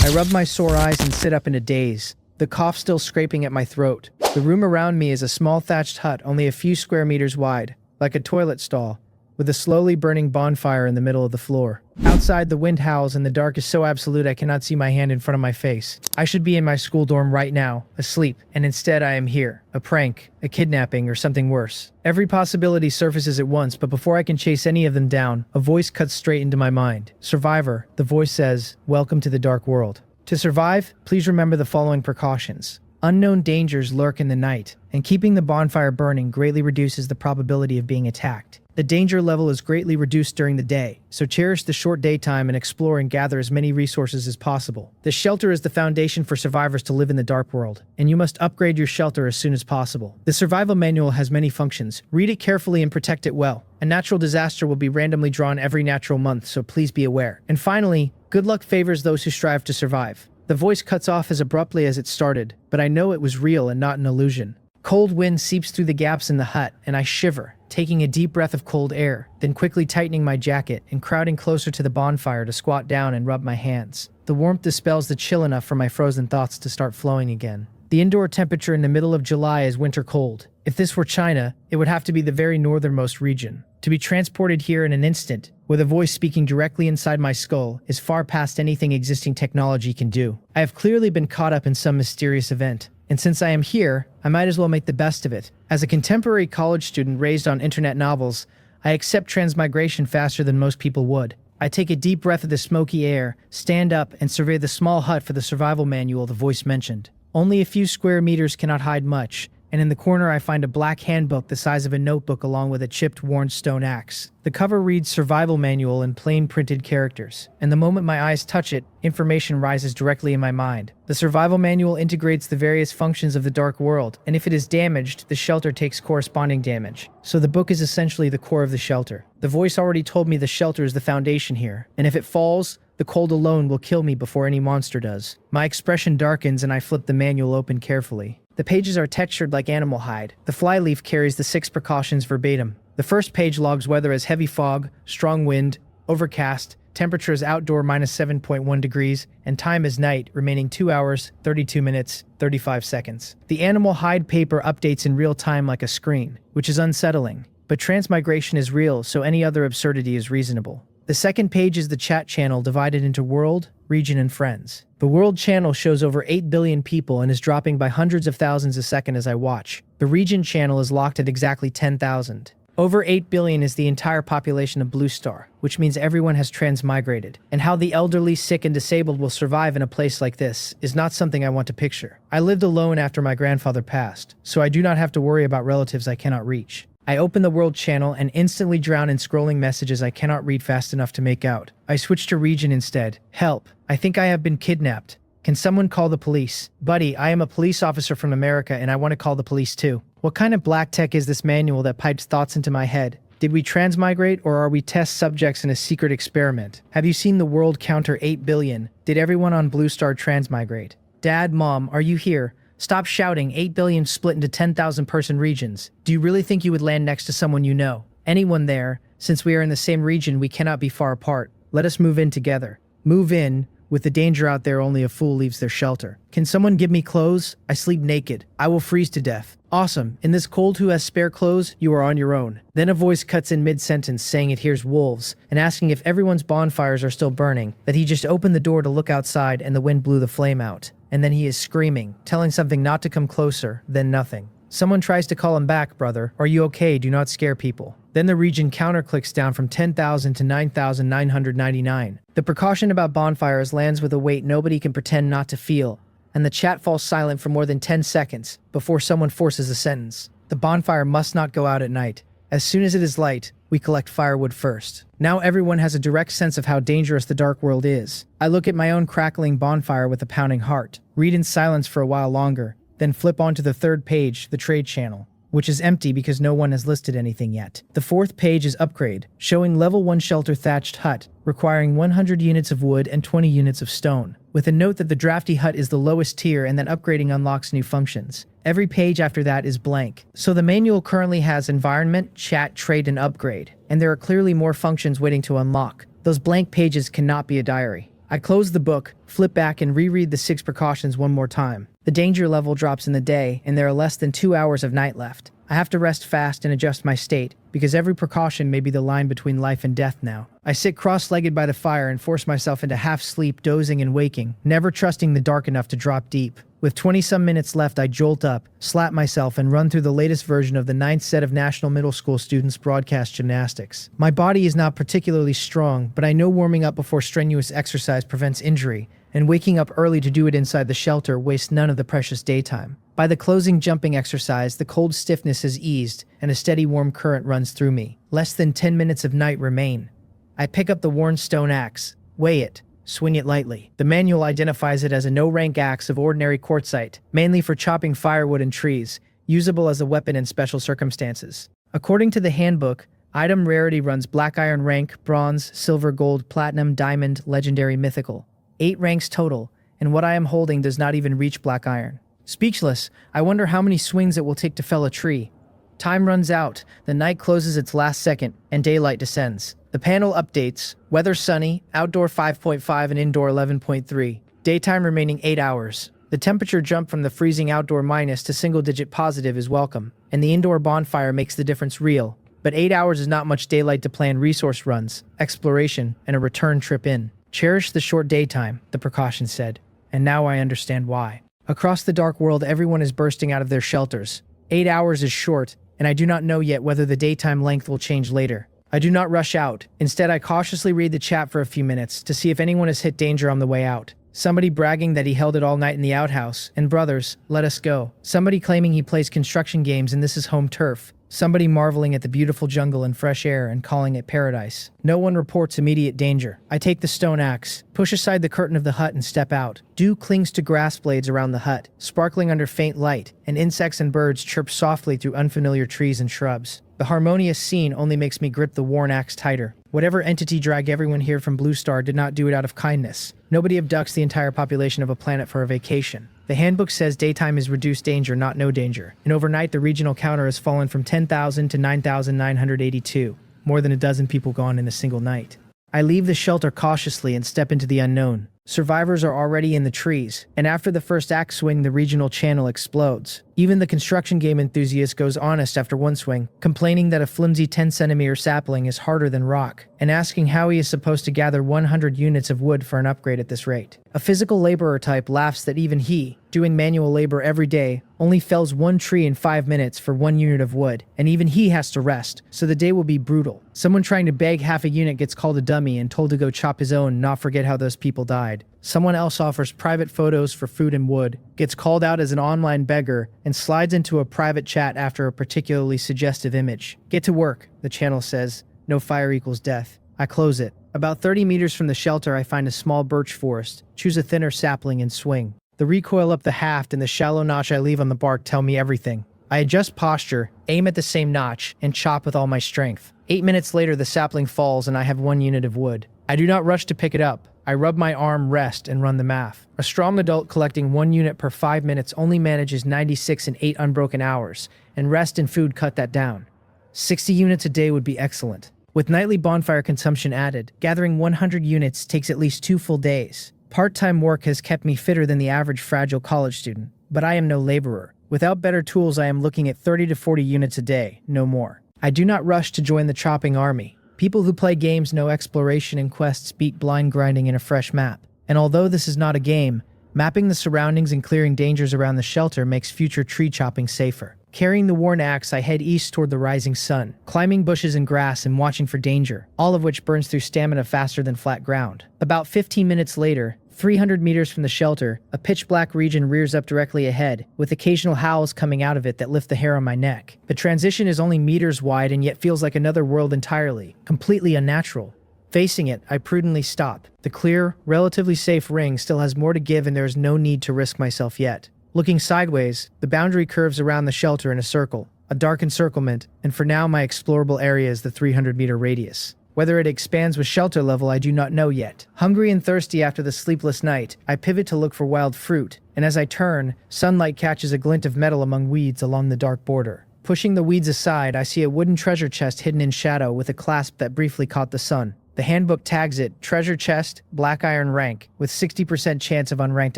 I rub my sore eyes and sit up in a daze, the cough still scraping at my throat. The room around me is a small thatched hut only a few square meters wide, like a toilet stall, with a slowly burning bonfire in the middle of the floor. Outside, the wind howls and the dark is so absolute I cannot see my hand in front of my face. I should be in my school dorm right now, asleep, and instead I am here. A prank, a kidnapping, or something worse. Every possibility surfaces at once, but before I can chase any of them down, a voice cuts straight into my mind. Survivor, the voice says, welcome to the dark world. To survive, please remember the following precautions. Unknown dangers lurk in the night, and keeping the bonfire burning greatly reduces the probability of being attacked. The danger level is greatly reduced during the day, so cherish the short daytime and explore and gather as many resources as possible. The shelter is the foundation for survivors to live in the dark world, and you must upgrade your shelter as soon as possible. The survival manual has many functions. Read it carefully and protect it well. A natural disaster will be randomly drawn every natural month, so please be aware. And finally, good luck favors those who strive to survive. The voice cuts off as abruptly as it started, but I know it was real and not an illusion. Cold wind seeps through the gaps in the hut, and I shiver, taking a deep breath of cold air, then quickly tightening my jacket and crowding closer to the bonfire to squat down and rub my hands. The warmth dispels the chill enough for my frozen thoughts to start flowing again. The indoor temperature in the middle of July is winter cold. If this were China, it would have to be the very northernmost region. To be transported here in an instant, with a voice speaking directly inside my skull, is far past anything existing technology can do. I have clearly been caught up in some mysterious event. And since I am here, I might as well make the best of it. As a contemporary college student raised on internet novels, I accept transmigration faster than most people would. I take a deep breath of the smoky air, stand up, and survey the small hut for the survival manual the voice mentioned. Only a few square meters cannot hide much, and in the corner I find a black handbook the size of a notebook along with a chipped, worn stone axe. The cover reads Survival Manual in plain printed characters, and the moment my eyes touch it, information rises directly in my mind. The Survival Manual integrates the various functions of the dark world, and if it is damaged, the shelter takes corresponding damage. So the book is essentially the core of the shelter. The voice already told me the shelter is the foundation here, and if it falls, the cold alone will kill me before any monster does. My expression darkens and I flip the manual open carefully. The pages are textured like animal hide. The flyleaf carries the 6 precautions verbatim. The first page logs weather as heavy fog, strong wind, overcast, temperature is outdoor -7.1 degrees, and time is night, remaining 2 hours, 32 minutes, 35 seconds. The animal hide paper updates in real time like a screen, which is unsettling. But transmigration is real, so any other absurdity is reasonable. The second page is the chat channel divided into world, region, and friends. The world channel shows over 8 billion people and is dropping by hundreds of thousands a second as I watch. The region channel is locked at exactly 10,000. Over 8 billion is the entire population of Blue Star, which means everyone has transmigrated. And how the elderly, sick, and disabled will survive in a place like this is not something I want to picture. I lived alone after my grandfather passed, so I do not have to worry about relatives I cannot reach. I open the world channel and instantly drown in scrolling messages I cannot read fast enough to make out. I switch to region instead. Help. I think I have been kidnapped. Can someone call the police? Buddy, I am a police officer from America and I want to call the police too. What kind of black tech is this manual that pipes thoughts into my head? Did we transmigrate or are we test subjects in a secret experiment? Have you seen the world counter 8 billion? Did everyone on Blue Star transmigrate? Dad, Mom, are you here? Stop shouting, 8 billion split into 10,000 person regions. Do you really think you would land next to someone you know? Anyone there? Since we are in the same region, we cannot be far apart. Let us move in together. Move in. With the danger out there, only a fool leaves their shelter. Can someone give me clothes? I sleep naked. I will freeze to death. Awesome. In this cold, who has spare clothes? You are on your own. Then a voice cuts in mid-sentence saying it hears wolves and asking if everyone's bonfires are still burning, that he just opened the door to look outside and the wind blew the flame out. And then he is screaming, telling something not to come closer, then nothing. Someone tries to call him back, brother. Are you okay? Do not scare people. Then the region counter clicks down from 10,000 to 9,999. The precaution about bonfires lands with a weight nobody can pretend not to feel, and the chat falls silent for more than 10 seconds before someone forces a sentence. The bonfire must not go out at night. As soon as it is light, we collect firewood first. Now everyone has a direct sense of how dangerous the dark world is. I look at my own crackling bonfire with a pounding heart, read in silence for a while longer, then flip onto the third page, the trade channel, which is empty because no one has listed anything yet. The fourth page is upgrade, showing level 1 shelter thatched hut, requiring 100 units of wood and 20 units of stone, with a note that the drafty hut is the lowest tier and that upgrading unlocks new functions. Every page after that is blank. So the manual currently has environment, chat, trade, and upgrade, and there are clearly more functions waiting to unlock. Those blank pages cannot be a diary. I close the book, flip back, and reread the 6 precautions one more time. The danger level drops in the day, and there are less than 2 hours of night left. I have to rest fast and adjust my state, because every precaution may be the line between life and death now. I sit cross-legged by the fire and force myself into half-sleep, dozing and waking, never trusting the dark enough to drop deep. With 20-some minutes left, I jolt up, slap myself, and run through the latest version of the 9th set of National Middle School students' broadcast gymnastics. My body is not particularly strong, but I know warming up before strenuous exercise prevents injury, and waking up early to do it inside the shelter wastes none of the precious daytime. By the closing jumping exercise, the cold stiffness has eased, and a steady warm current runs through me. Less than 10 minutes of night remain. I pick up the worn stone axe, weigh it, swing it lightly. The manual identifies it as a no-rank axe of ordinary quartzite, mainly for chopping firewood and trees, usable as a weapon in special circumstances. According to the handbook, item rarity runs black iron rank, bronze, silver, gold, platinum, diamond, legendary, mythical. 8 ranks total, and what I am holding does not even reach black iron. Speechless, I wonder how many swings it will take to fell a tree. Time runs out, the night closes its last second, and daylight descends. The panel updates: weather sunny, outdoor 5.5 and indoor 11.3. Daytime remaining 8 hours. The temperature jump from the freezing outdoor minus to single-digit positive is welcome, and the indoor bonfire makes the difference real. But 8 hours is not much daylight to plan resource runs, exploration, and a return trip in. Cherish the short daytime, the precaution said, and now I understand why. Across the dark world, everyone is bursting out of their shelters. 8 hours is short, and I do not know yet whether the daytime length will change later. I do not rush out. Instead, I cautiously read the chat for a few minutes to see if anyone has hit danger on the way out. Somebody bragging that he held it all night in the outhouse, and brothers, let us go. Somebody claiming he plays construction games and this is home turf. Somebody marveling at the beautiful jungle and fresh air and calling it paradise. No one reports immediate danger. I take the stone axe, push aside the curtain of the hut and step out. Dew clings to grass blades around the hut, sparkling under faint light, and insects and birds chirp softly through unfamiliar trees and shrubs. The harmonious scene only makes me grip the worn axe tighter. Whatever entity dragged everyone here from Blue Star did not do it out of kindness. Nobody abducts the entire population of a planet for a vacation. The handbook says daytime is reduced danger, not no danger, and overnight the regional counter has fallen from 10,000 to 9,982. More than a dozen people gone in a single night. I leave the shelter cautiously and step into the unknown. Survivors are already in the trees, and after the first axe swing, the regional channel explodes. Even the construction game enthusiast goes honest after one swing, complaining that a flimsy 10-centimeter sapling is harder than rock, and asking how he is supposed to gather 100 units of wood for an upgrade at this rate. A physical laborer type laughs that even he, doing manual labor every day, only fells 1 tree in 5 minutes for 1 unit of wood, and even he has to rest, so the day will be brutal. Someone trying to beg half a unit gets called a dummy and told to go chop his own and not forget how those people died. Someone else offers private photos for food and wood, gets called out as an online beggar, and slides into a private chat after a particularly suggestive image. Get to work, the channel says. No fire equals death. I close it. About 30 meters from the shelter, I find a small birch forest, choose a thinner sapling and swing. The recoil up the haft and the shallow notch I leave on the bark tell me everything. I adjust posture, aim at the same notch, and chop with all my strength. 8 minutes later, the sapling falls and I have 1 unit of wood. I do not rush to pick it up. I rub my arm, rest, and run the math. A strong adult collecting 1 unit per 5 minutes only manages 96 in 8 unbroken hours, and rest and food cut that down. 60 units a day would be excellent. With nightly bonfire consumption added, gathering 100 units takes at least 2 full days. Part-time work has kept me fitter than the average fragile college student, but I am no laborer. Without better tools, I am looking at 30 to 40 units a day, no more. I do not rush to join the chopping army. People who play games know exploration and quests beat blind grinding in a fresh map. And although this is not a game, mapping the surroundings and clearing dangers around the shelter makes future tree chopping safer. Carrying the worn axe, I head east toward the rising sun, climbing bushes and grass and watching for danger, all of which burns through stamina faster than flat ground. About 15 minutes later, 300 meters from the shelter, a pitch-black region rears up directly ahead, with occasional howls coming out of it that lift the hair on my neck. The transition is only meters wide and yet feels like another world entirely, completely unnatural. Facing it, I prudently stop. The clear, relatively safe ring still has more to give and there is no need to risk myself yet. Looking sideways, the boundary curves around the shelter in a circle, a dark encirclement, and for now my explorable area is the 300-meter radius. Whether it expands with shelter level, I do not know yet. Hungry and thirsty after the sleepless night, I pivot to look for wild fruit, and as I turn, sunlight catches a glint of metal among weeds along the dark border. Pushing the weeds aside, I see a wooden treasure chest hidden in shadow with a clasp that briefly caught the sun. The handbook tags it treasure chest, black iron rank, with 60% chance of unranked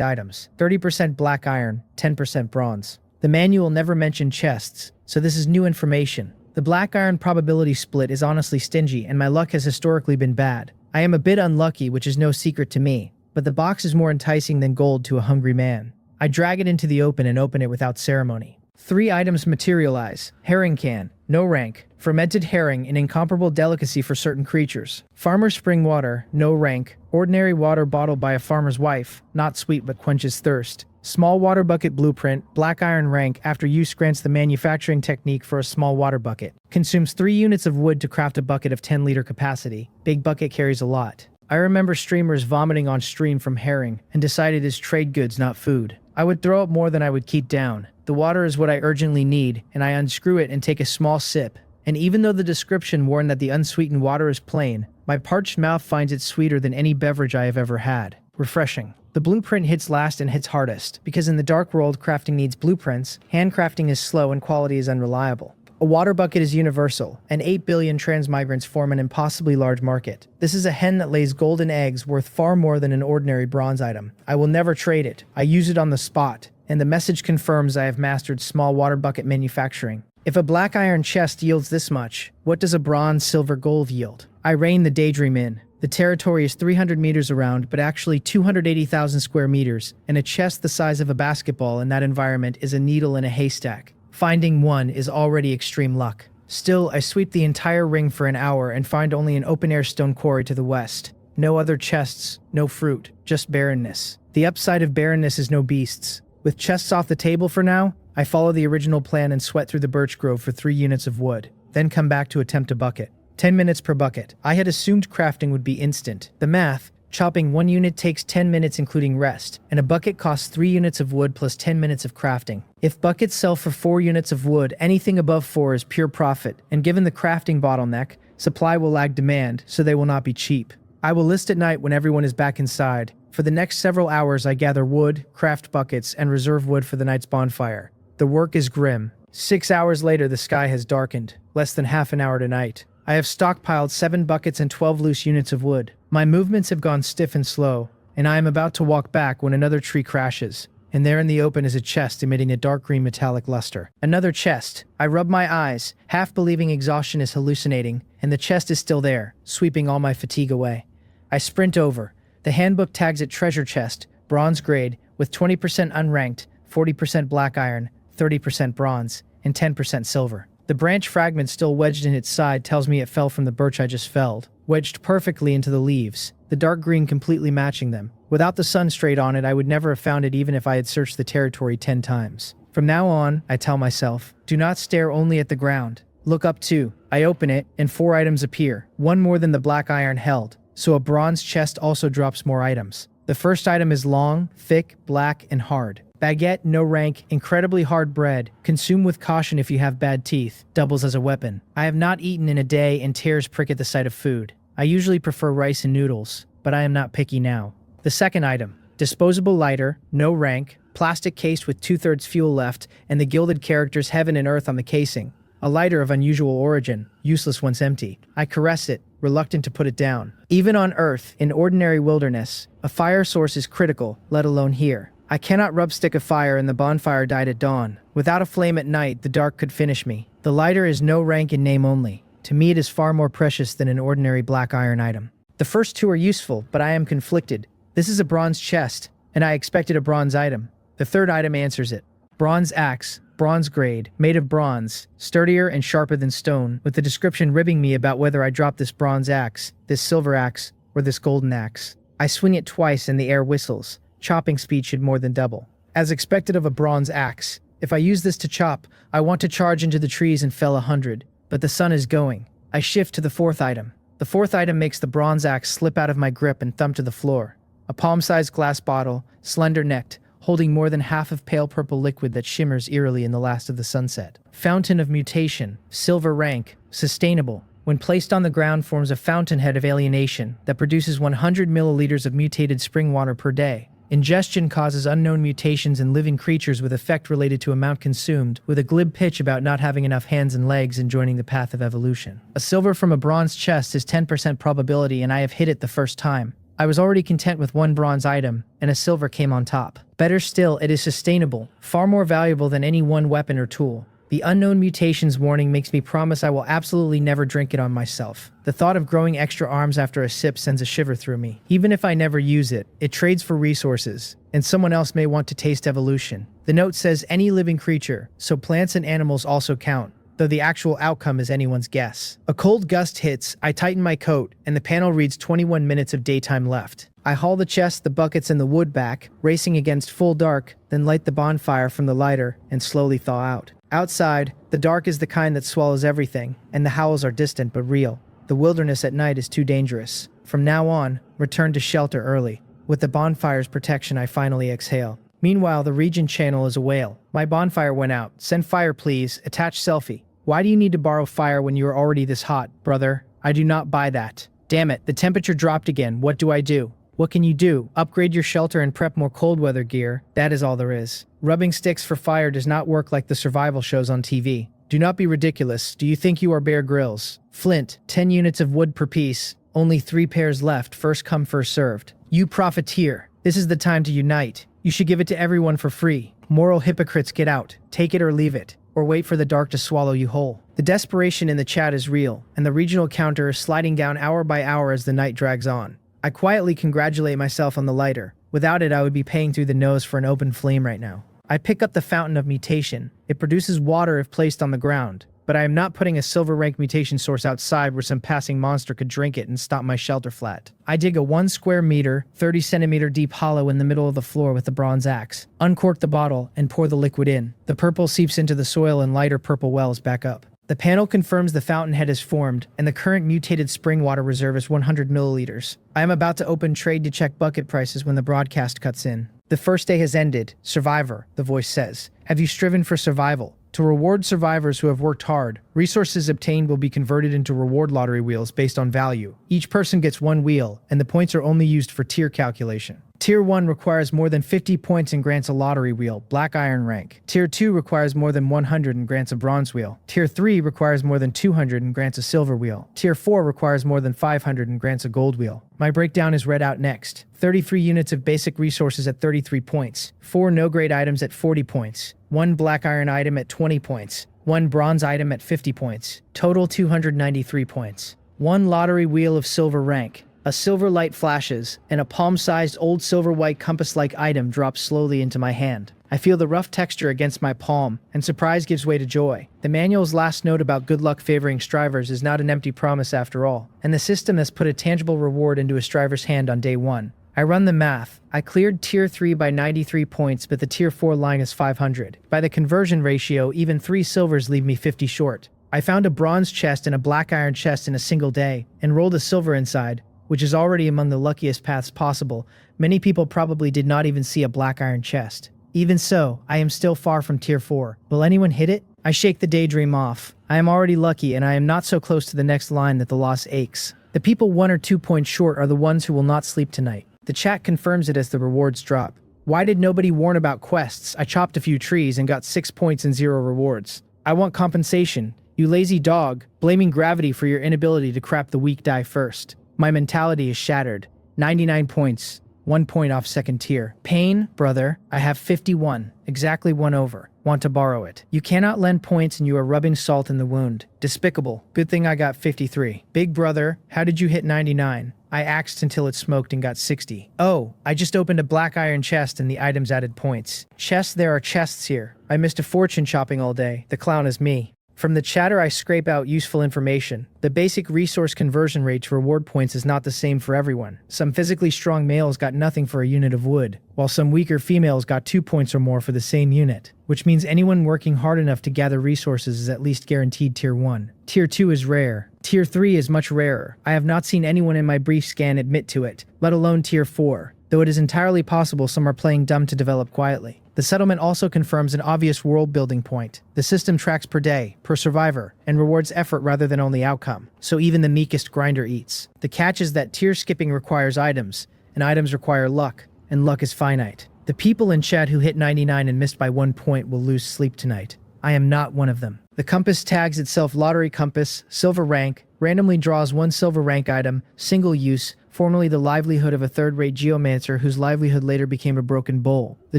items, 30% black iron, 10% bronze. The manual never mentioned chests, so this is new information. The black iron probability split is honestly stingy, and my luck has historically been bad. I am a bit unlucky, which is no secret to me, but the box is more enticing than gold to a hungry man. I drag it into the open and open it without ceremony. 3 items materialize. Herring can, no rank. Fermented herring, an incomparable delicacy for certain creatures. Farmer's spring water, no rank. Ordinary water bottled by a farmer's wife, not sweet but quenches thirst. Small water bucket blueprint, black iron rank, after use grants the manufacturing technique for a small water bucket. Consumes 3 units of wood to craft a bucket of 10-liter capacity. Big bucket carries a lot. I remember streamers vomiting on stream from herring and decided it's trade goods, not food. I would throw up more than I would keep down. The water is what I urgently need, and I unscrew it and take a small sip. And even though the description warned that the unsweetened water is plain, my parched mouth finds it sweeter than any beverage I have ever had. Refreshing. The blueprint hits last and hits hardest, because in the dark world crafting needs blueprints, handcrafting is slow and quality is unreliable. A water bucket is universal, and 8 billion transmigrants form an impossibly large market. This is a hen that lays golden eggs worth far more than an ordinary bronze item. I will never trade it. I use it on the spot, and the message confirms I have mastered small water bucket manufacturing. If a black iron chest yields this much, what does a bronze, silver, gold yield? I reign the daydream in. The territory is 300 meters around, but actually 280,000 square meters, and a chest the size of a basketball in that environment is a needle in a haystack. Finding one is already extreme luck. Still, I sweep the entire ring for an hour and find only an open-air stone quarry to the west. No other chests, no fruit, just barrenness. The upside of barrenness is no beasts. With chests off the table for now, I follow the original plan and sweat through the birch grove for 3 units of wood, then come back to attempt a bucket. 10 minutes per bucket. I had assumed crafting would be instant. The math, chopping 1 unit takes 10 minutes including rest, and a bucket costs 3 units of wood plus 10 minutes of crafting. If buckets sell for 4 units of wood, anything above 4 is pure profit, and given the crafting bottleneck, supply will lag demand, so they will not be cheap. I will list at night when everyone is back inside. For the next several hours I gather wood, craft buckets, and reserve wood for the night's bonfire. The work is grim. 6 hours later the sky has darkened, less than half an hour to night. I have stockpiled 7 buckets and 12 loose units of wood. My movements have gone stiff and slow, and I am about to walk back when another tree crashes, and there in the open is a chest emitting a dark green metallic luster. Another chest. I rub my eyes, half believing exhaustion is hallucinating, and the chest is still there, sweeping all my fatigue away. I sprint over. The handbook tags it treasure chest, bronze grade, with 20% unranked, 40% black iron, 30% bronze, and 10% silver. The branch fragment still wedged in its side tells me it fell from the birch I just felled, wedged perfectly into the leaves, the dark green completely matching them. Without the sun straight on it, I would never have found it even if I had searched the territory 10 times. From now on, I tell myself, do not stare only at the ground. Look up too. I open it, and 4 items appear, 1 more than the black iron held, so a bronze chest also drops more items. The first item is long, thick, black, and hard. Baguette, no rank, incredibly hard bread. Consume with caution if you have bad teeth. Doubles as a weapon. I have not eaten in a day and tears prick at the sight of food. I usually prefer rice and noodles, but I am not picky now. The second item. Disposable lighter, no rank, plastic case with 2/3 fuel left, and the gilded characters heaven and earth on the casing. A lighter of unusual origin, useless once empty. I caress it, reluctant to put it down. Even on Earth, in ordinary wilderness, a fire source is critical, let alone here. I cannot rub stick a fire and the bonfire died at dawn. Without a flame at night, the dark could finish me. The lighter is no rank in name only. To me it is far more precious than an ordinary black iron item. The first 2 are useful, but I am conflicted. This is a bronze chest, and I expected a bronze item. The third item answers it. Bronze axe, bronze grade, made of bronze, sturdier and sharper than stone, with the description ribbing me about whether I drop this bronze axe, this silver axe, or this golden axe. I swing it twice and the air whistles. Chopping speed should more than double. As expected of a bronze axe, if I use this to chop, I want to charge into the trees and fell 100, but the sun is going. I shift to the 4th item. The 4th item makes the bronze axe slip out of my grip and thump to the floor. A palm-sized glass bottle, slender-necked, holding more than half of pale purple liquid that shimmers eerily in the last of the sunset. Fountain of mutation, silver rank, sustainable. When placed on the ground forms a fountainhead of alienation that produces 100 milliliters of mutated spring water per day. Ingestion causes unknown mutations in living creatures with effect related to amount consumed, with a glib pitch about not having enough hands and legs and joining the path of evolution. A silver from a bronze chest is 10% probability and I have hit it the first time. I was already content with one bronze item, and a silver came on top. Better still, it is sustainable, far more valuable than any one weapon or tool. The unknown mutations warning makes me promise I will absolutely never drink it on myself. The thought of growing extra arms after a sip sends a shiver through me. Even if I never use it, it trades for resources, and someone else may want to taste evolution. The note says any living creature, so plants and animals also count, though the actual outcome is anyone's guess. A cold gust hits, I tighten my coat, and the panel reads 21 minutes of daytime left. I haul the chest, the buckets, and the wood back, racing against full dark, then light the bonfire from the lighter and slowly thaw out. Outside, the dark is the kind that swallows everything, and the howls are distant but real. The wilderness at night is too dangerous. From now on, return to shelter early. With the bonfire's protection, I finally exhale. Meanwhile, the region channel is a whale. My bonfire went out. Send fire, please. Attach selfie. Why do you need to borrow fire when you are already this hot, brother? I do not buy that. Damn it, the temperature dropped again. What do I do? What can you do? Upgrade your shelter and prep more cold weather gear. That is all there is. Rubbing sticks for fire does not work like the survival shows on TV. Do not be ridiculous. Do you think you are Bear Grylls? Flint, 10 units of wood per piece. Only 3 pairs left. First come, first served. You profiteer. This is the time to unite. You should give it to everyone for free. Moral hypocrites, get out. Take it or leave it. Or wait for the dark to swallow you whole. The desperation in the chat is real, and the regional counter is sliding down hour by hour as the night drags on. I quietly congratulate myself on the lighter. Without it, I would be paying through the nose for an open flame right now. I pick up the fountain of mutation. It produces water if placed on the ground, but I am not putting a silver rank mutation source outside where some passing monster could drink it and stop my shelter flat. I dig a 1 square meter, 30 centimeter deep hollow in the middle of the floor with the bronze axe, uncork the bottle, and pour the liquid in. The purple seeps into the soil and lighter purple wells back up. The panel confirms the fountainhead is formed, and the current mutated spring water reserve is 100 milliliters. I am about to open trade to check bucket prices when the broadcast cuts in. The first day has ended. Survivor, the voice says. Have you striven for survival? To reward survivors who have worked hard, resources obtained will be converted into reward lottery wheels based on value. Each person gets 1 wheel, and the points are only used for tier calculation. Tier 1 requires more than 50 points and grants a lottery wheel, black iron rank. Tier 2 requires more than 100 and grants a bronze wheel. Tier 3 requires more than 200 and grants a silver wheel. Tier 4 requires more than 500 and grants a gold wheel. My breakdown is read out next. 33 units of basic resources at 33 points. 4 no-grade items at 40 points. 1 black iron item at 20 points. 1 bronze item at 50 points. Total 293 points. 1 lottery wheel of silver rank. A silver light flashes, and a palm-sized old silver-white compass-like item drops slowly into my hand. I feel the rough texture against my palm, and surprise gives way to joy. The manual's last note about good luck favoring strivers is not an empty promise after all, and the system has put a tangible reward into a striver's hand on day 1. I run the math. I cleared Tier 3 by 93 points, but the Tier 4 line is 500. By the conversion ratio, even 3 silvers leave me 50 short. I found a bronze chest and a black iron chest in a single day, and rolled a silver inside, which is already among the luckiest paths possible. Many people probably did not even see a black iron chest. Even so, I am still far from Tier 4. Will anyone hit it? I shake the daydream off. I am already lucky, and I am not so close to the next line that the loss aches. The people 1 or 2 points short are the ones who will not sleep tonight. The chat confirms it as the rewards drop. Why did nobody warn about quests? I chopped a few trees and got 6 points and 0 rewards. I want compensation. You lazy dog, blaming gravity for your inability to crap the weak die first. My mentality is shattered. 99 points. 1 point off second tier. Pain, brother. I have 51. Exactly 1 over. Want to borrow it. You cannot lend points and you are rubbing salt in the wound. Despicable. Good thing I got 53. Big brother, how did you hit 99? I axed until it smoked and got 60. Oh, I just opened a black iron chest and the items added points. Chests, there are chests here. I missed a fortune chopping all day. The clown is me. From the chatter I scrape out useful information. The basic resource conversion rate to reward points is not the same for everyone. Some physically strong males got nothing for a unit of wood, while some weaker females got 2 points or more for the same unit, which means anyone working hard enough to gather resources is at least guaranteed Tier 1. Tier 2 is rare. Tier 3 is much rarer. I have not seen anyone in my brief scan admit to it, let alone Tier 4, though it is entirely possible some are playing dumb to develop quietly. The settlement also confirms an obvious world-building point. The system tracks per day, per survivor, and rewards effort rather than only outcome, so even the meekest grinder eats. The catch is that tier skipping requires items, and items require luck, and luck is finite. The people in chat who hit 99 and missed by 1 point will lose sleep tonight. I am not one of them. The compass tags itself lottery compass, silver rank, randomly draws 1 silver rank item, single use, formerly the livelihood of a third-rate geomancer whose livelihood later became a broken bowl. The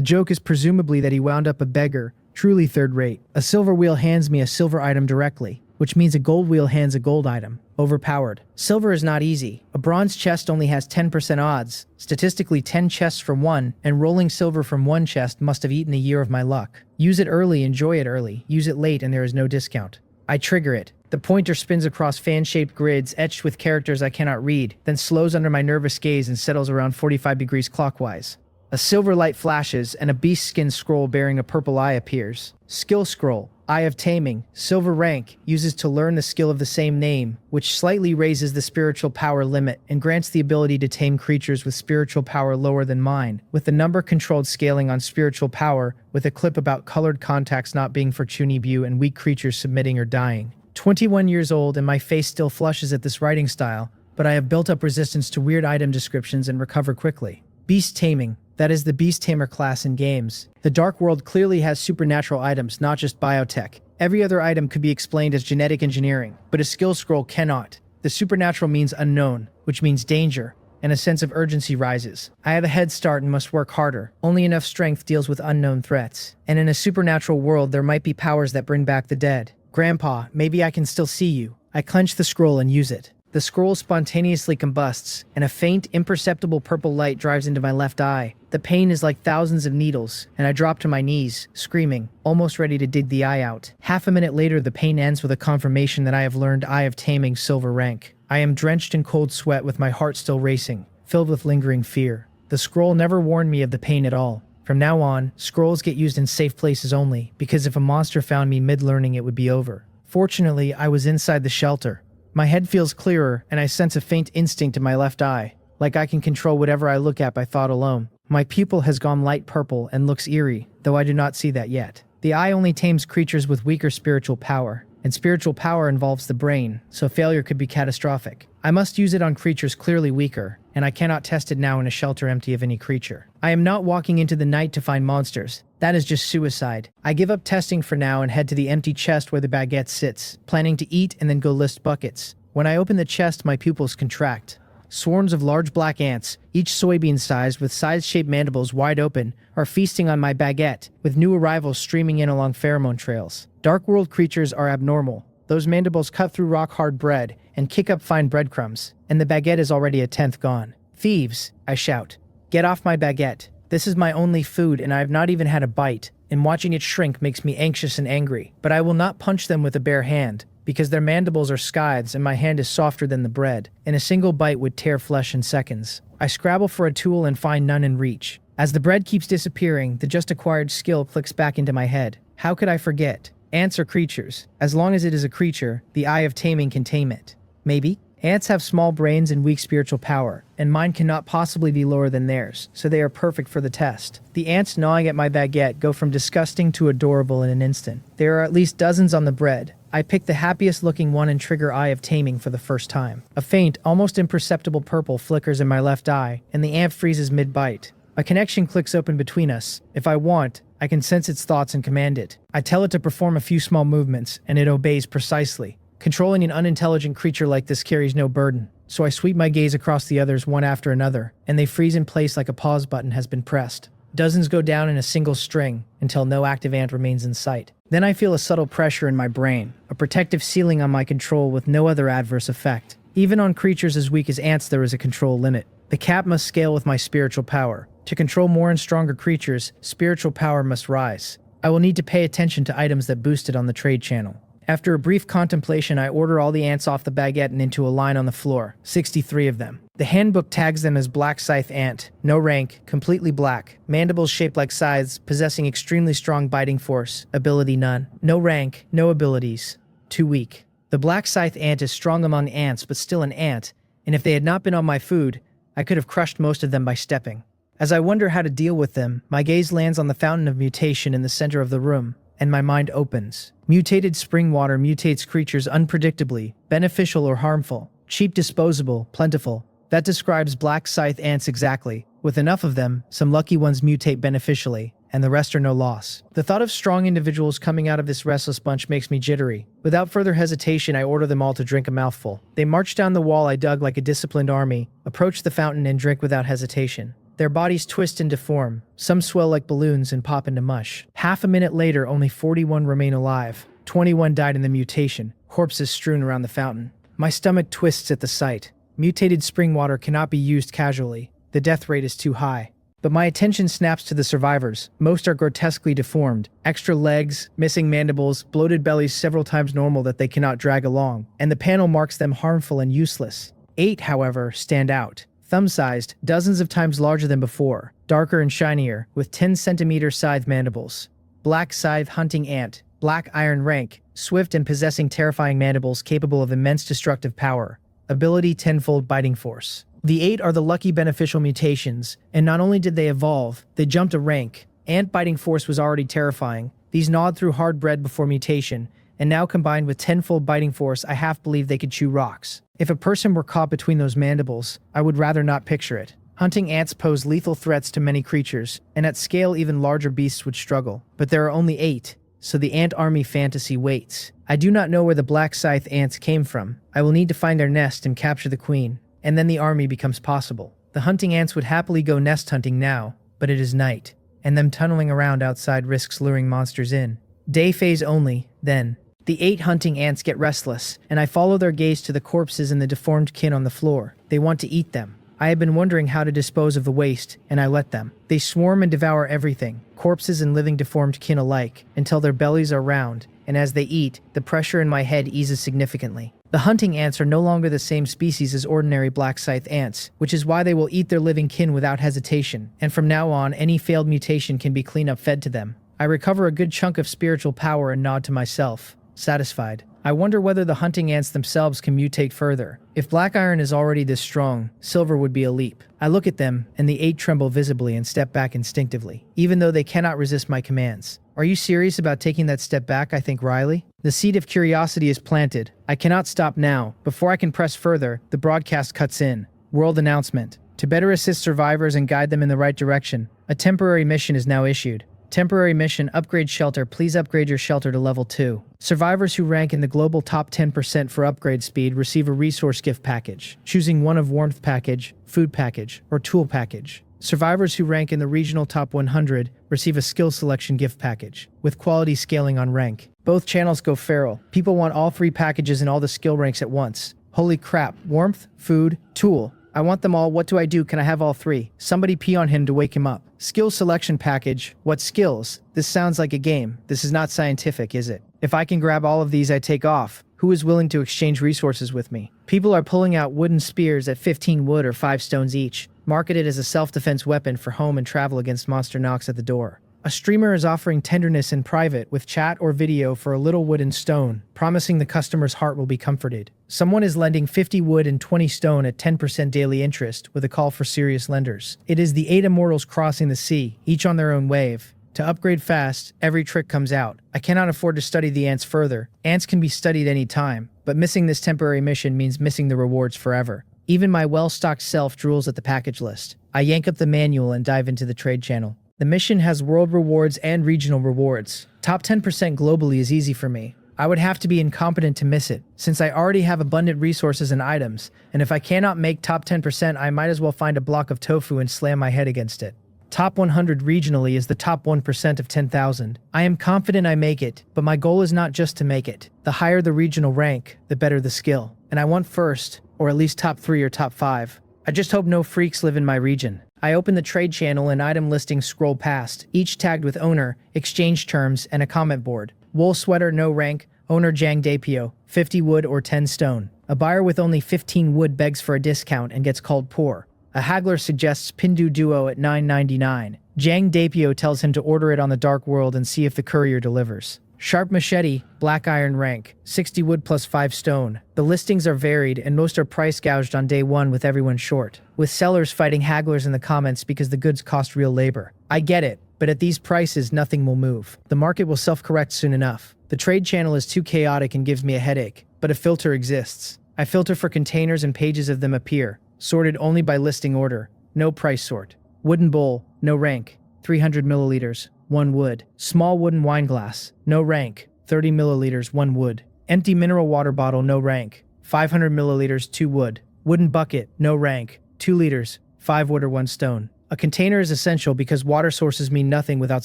joke is presumably that he wound up a beggar, truly third-rate. A silver wheel hands me a silver item directly, which means a gold wheel hands a gold item. Overpowered. Silver is not easy. A bronze chest only has 10% odds. Statistically, 10 chests from 1, and rolling silver from 1 chest must have eaten a year of my luck. Use it early, enjoy it early. Use it late, and there is no discount. I trigger it. The pointer spins across fan-shaped grids etched with characters I cannot read, then slows under my nervous gaze and settles around 45 degrees clockwise. A silver light flashes, and a beast skin scroll bearing a purple eye appears. Skill scroll. Eye of Taming, silver rank, uses to learn the skill of the same name, which slightly raises the spiritual power limit and grants the ability to tame creatures with spiritual power lower than mine, with the number-controlled scaling on spiritual power, with a clip about colored contacts not being for Chunibu and weak creatures submitting or dying. 21 years old and my face still flushes at this writing style, but I have built up resistance to weird item descriptions and recover quickly. Beast Taming. That is the Beast Tamer class in games. The Dark World clearly has supernatural items, not just biotech. Every other item could be explained as genetic engineering, but a skill scroll cannot. The supernatural means unknown, which means danger, and a sense of urgency rises. I have a head start and must work harder. Only enough strength deals with unknown threats. And in a supernatural world, there might be powers that bring back the dead. Grandpa, maybe I can still see you. I clench the scroll and use it. The scroll spontaneously combusts, and a faint, imperceptible purple light drives into my left eye. The pain is like thousands of needles, and I drop to my knees, screaming, almost ready to dig the eye out. Half a minute later, the pain ends with a confirmation that I have learned Eye of Taming silver rank. I am drenched in cold sweat with my heart still racing, filled with lingering fear. The scroll never warned me of the pain at all. From now on, scrolls get used in safe places only, because if a monster found me mid-learning, it would be over. Fortunately, I was inside the shelter. My head feels clearer, and I sense a faint instinct in my left eye, like I can control whatever I look at by thought alone. My pupil has gone light purple and looks eerie, though I do not see that yet. The eye only tames creatures with weaker spiritual power, and spiritual power involves the brain, so failure could be catastrophic. I must use it on creatures clearly weaker, and I cannot test it now in a shelter empty of any creature. I am not walking into the night to find monsters. That is just suicide. I give up testing for now and head to the empty chest where the baguette sits, planning to eat and then go list buckets. When I open the chest, my pupils contract. Swarms of large black ants, each soybean-sized with scythe-shaped mandibles wide open, are feasting on my baguette, with new arrivals streaming in along pheromone trails. Dark world creatures are abnormal. Those mandibles cut through rock-hard bread and kick up fine breadcrumbs, and the baguette is already a tenth gone. Thieves, I shout. Get off my baguette. This is my only food, and I have not even had a bite, and watching it shrink makes me anxious and angry. But I will not punch them with a bare hand, because their mandibles are scythes and my hand is softer than the bread, and a single bite would tear flesh in seconds. I scrabble for a tool and find none in reach. As the bread keeps disappearing, the just acquired skill clicks back into my head. How could I forget? Ants are creatures. As long as it is a creature, the Eye of Taming can tame it. Maybe? Ants have small brains and weak spiritual power, and mine cannot possibly be lower than theirs, so they are perfect for the test. The ants gnawing at my baguette go from disgusting to adorable in an instant. There are at least dozens on the bread. I pick the happiest looking one and trigger Eye of Taming for the first time. A faint, almost imperceptible purple flickers in my left eye, and the ant freezes mid-bite. A connection clicks open between us. If I want, I can sense its thoughts and command it. I tell it to perform a few small movements, and it obeys precisely. Controlling an unintelligent creature like this carries no burden, so I sweep my gaze across the others one after another, and they freeze in place like a pause button has been pressed. Dozens go down in a single string, until no active ant remains in sight. Then I feel a subtle pressure in my brain, a protective ceiling on my control with no other adverse effect. Even on creatures as weak as ants there is a control limit. The cap must scale with my spiritual power. To control more and stronger creatures, spiritual power must rise. I will need to pay attention to items that boost it on the trade channel. After a brief contemplation, I order all the ants off the baguette and into a line on the floor, 63 of them. The handbook tags them as black scythe ant, no rank, completely black, mandibles shaped like scythes, possessing extremely strong biting force, ability none. No rank, no abilities, too weak. The black scythe ant is strong among ants but still an ant, and if they had not been on my food, I could have crushed most of them by stepping. As I wonder how to deal with them, my gaze lands on the fountain of mutation in the center of the room, and my mind opens. Mutated spring water mutates creatures unpredictably, beneficial or harmful, cheap, disposable, plentiful. That describes black scythe ants exactly. With enough of them, some lucky ones mutate beneficially, and the rest are no loss. The thought of strong individuals coming out of this restless bunch makes me jittery. Without further hesitation, I order them all to drink a mouthful. They march down the wall I dug like a disciplined army, approach the fountain and drink without hesitation. Their bodies twist and deform. Some swell like balloons and pop into mush. Half a minute later, only 41 remain alive. 21 died in the mutation, corpses strewn around the fountain. My stomach twists at the sight. Mutated spring water cannot be used casually. The death rate is too high. But my attention snaps to the survivors. Most are grotesquely deformed. Extra legs, missing mandibles, bloated bellies several times normal that they cannot drag along, and the panel marks them harmful and useless. 8, however, stand out. Thumb-sized, dozens of times larger than before, darker and shinier, with 10-centimeter scythe mandibles. Black scythe hunting ant, black iron rank, swift and possessing terrifying mandibles capable of immense destructive power. Ability 10-fold biting force. The 8 are the lucky beneficial mutations, and not only did they evolve, they jumped a rank. Ant biting force was already terrifying. These gnawed through hard bread before mutation, and now combined with 10-fold biting force, I half believe they could chew rocks. If a person were caught between those mandibles, I would rather not picture it. Hunting ants pose lethal threats to many creatures, and at scale even larger beasts would struggle. But there are only 8, so the ant army fantasy waits. I do not know where the black scythe ants came from. I will need to find their nest and capture the queen, and then the army becomes possible. The hunting ants would happily go nest hunting now, but it is night, and them tunneling around outside risks luring monsters in. Day phase only, then. The 8 hunting ants get restless, and I follow their gaze to the corpses and the deformed kin on the floor. They want to eat them. I have been wondering how to dispose of the waste, and I let them. They swarm and devour everything, corpses and living deformed kin alike, until their bellies are round, and as they eat, the pressure in my head eases significantly. The hunting ants are no longer the same species as ordinary black scythe ants, which is why they will eat their living kin without hesitation, and from now on, any failed mutation can be clean-up fed to them. I recover a good chunk of spiritual power and nod to myself, satisfied. I wonder whether the hunting ants themselves can mutate further. If black iron is already this strong, silver would be a leap. I look at them, and the 8 tremble visibly and step back instinctively, even though they cannot resist my commands. Are you serious about taking that step back? I think wryly. The seed of curiosity is planted. I cannot stop now. Before I can press further, the broadcast cuts in. World announcement. To better assist survivors and guide them in the right direction, a temporary mission is now issued. Temporary mission, upgrade shelter. Please upgrade your shelter to level 2. Survivors who rank in the global top 10% for upgrade speed receive a resource gift package, choosing one of warmth package, food package, or tool package. Survivors who rank in the regional top 100 receive a skill selection gift package, with quality scaling on rank. Both channels go feral. People want all 3 packages and all the skill ranks at once. Holy crap, warmth, food, tool. I want them all. What do I do? Can I have all 3? Somebody pee on him to wake him up. Skill selection package. What skills? This sounds like a game. This is not scientific, is it? If I can grab all of these, I take off. Who is willing to exchange resources with me? People are pulling out wooden spears at 15 wood or 5 stones each, marketed as a self-defense weapon for home and travel against monster knocks at the door. A streamer is offering tenderness in private with chat or video for a little wood and stone, promising the customer's heart will be comforted. Someone is lending 50 wood and 20 stone at 10% daily interest with a call for serious lenders. It is the 8 immortals crossing the sea, each on their own wave. To upgrade fast, every trick comes out. I cannot afford to study the ants further. Ants can be studied any time, but missing this temporary mission means missing the rewards forever. Even my well-stocked self drools at the package list. I yank up the manual and dive into the trade channel. The mission has world rewards and regional rewards. Top 10% globally is easy for me. I would have to be incompetent to miss it, since I already have abundant resources and items, and if I cannot make top 10%, I might as well find a block of tofu and slam my head against it. Top 100 regionally is the top 1% of 10,000. I am confident I make it, but my goal is not just to make it. The higher the regional rank, the better the skill. And I want first, or at least top 3 or top 5. I just hope no freaks live in my region. I open the trade channel and item listings scroll past, each tagged with owner, exchange terms, and a comment board. Wool sweater, no rank, owner Jang Dapio, 50 wood or 10 stone. A buyer with only 15 wood begs for a discount and gets called poor. A haggler suggests Pindu Duo at $9.99. Jang Dapio tells him to order it on the dark world and see if the courier delivers. Sharp machete, black iron rank, 60 wood plus 5 stone. The listings are varied and most are price gouged on day 1 with everyone short, with sellers fighting hagglers in the comments because the goods cost real labor. I get it, but at these prices nothing will move. The market will self-correct soon enough. The trade channel is too chaotic and gives me a headache, but a filter exists. I filter for containers and pages of them appear, sorted only by listing order, no price sort. Wooden bowl, no rank, 300 milliliters, 1 wood. Small wooden wine glass, no rank, 30 milliliters, 1 wood. Empty mineral water bottle, no rank, 500 milliliters, 2 wood. Wooden bucket, no rank, 2 liters, 5 wood or 1 stone. A container is essential because water sources mean nothing without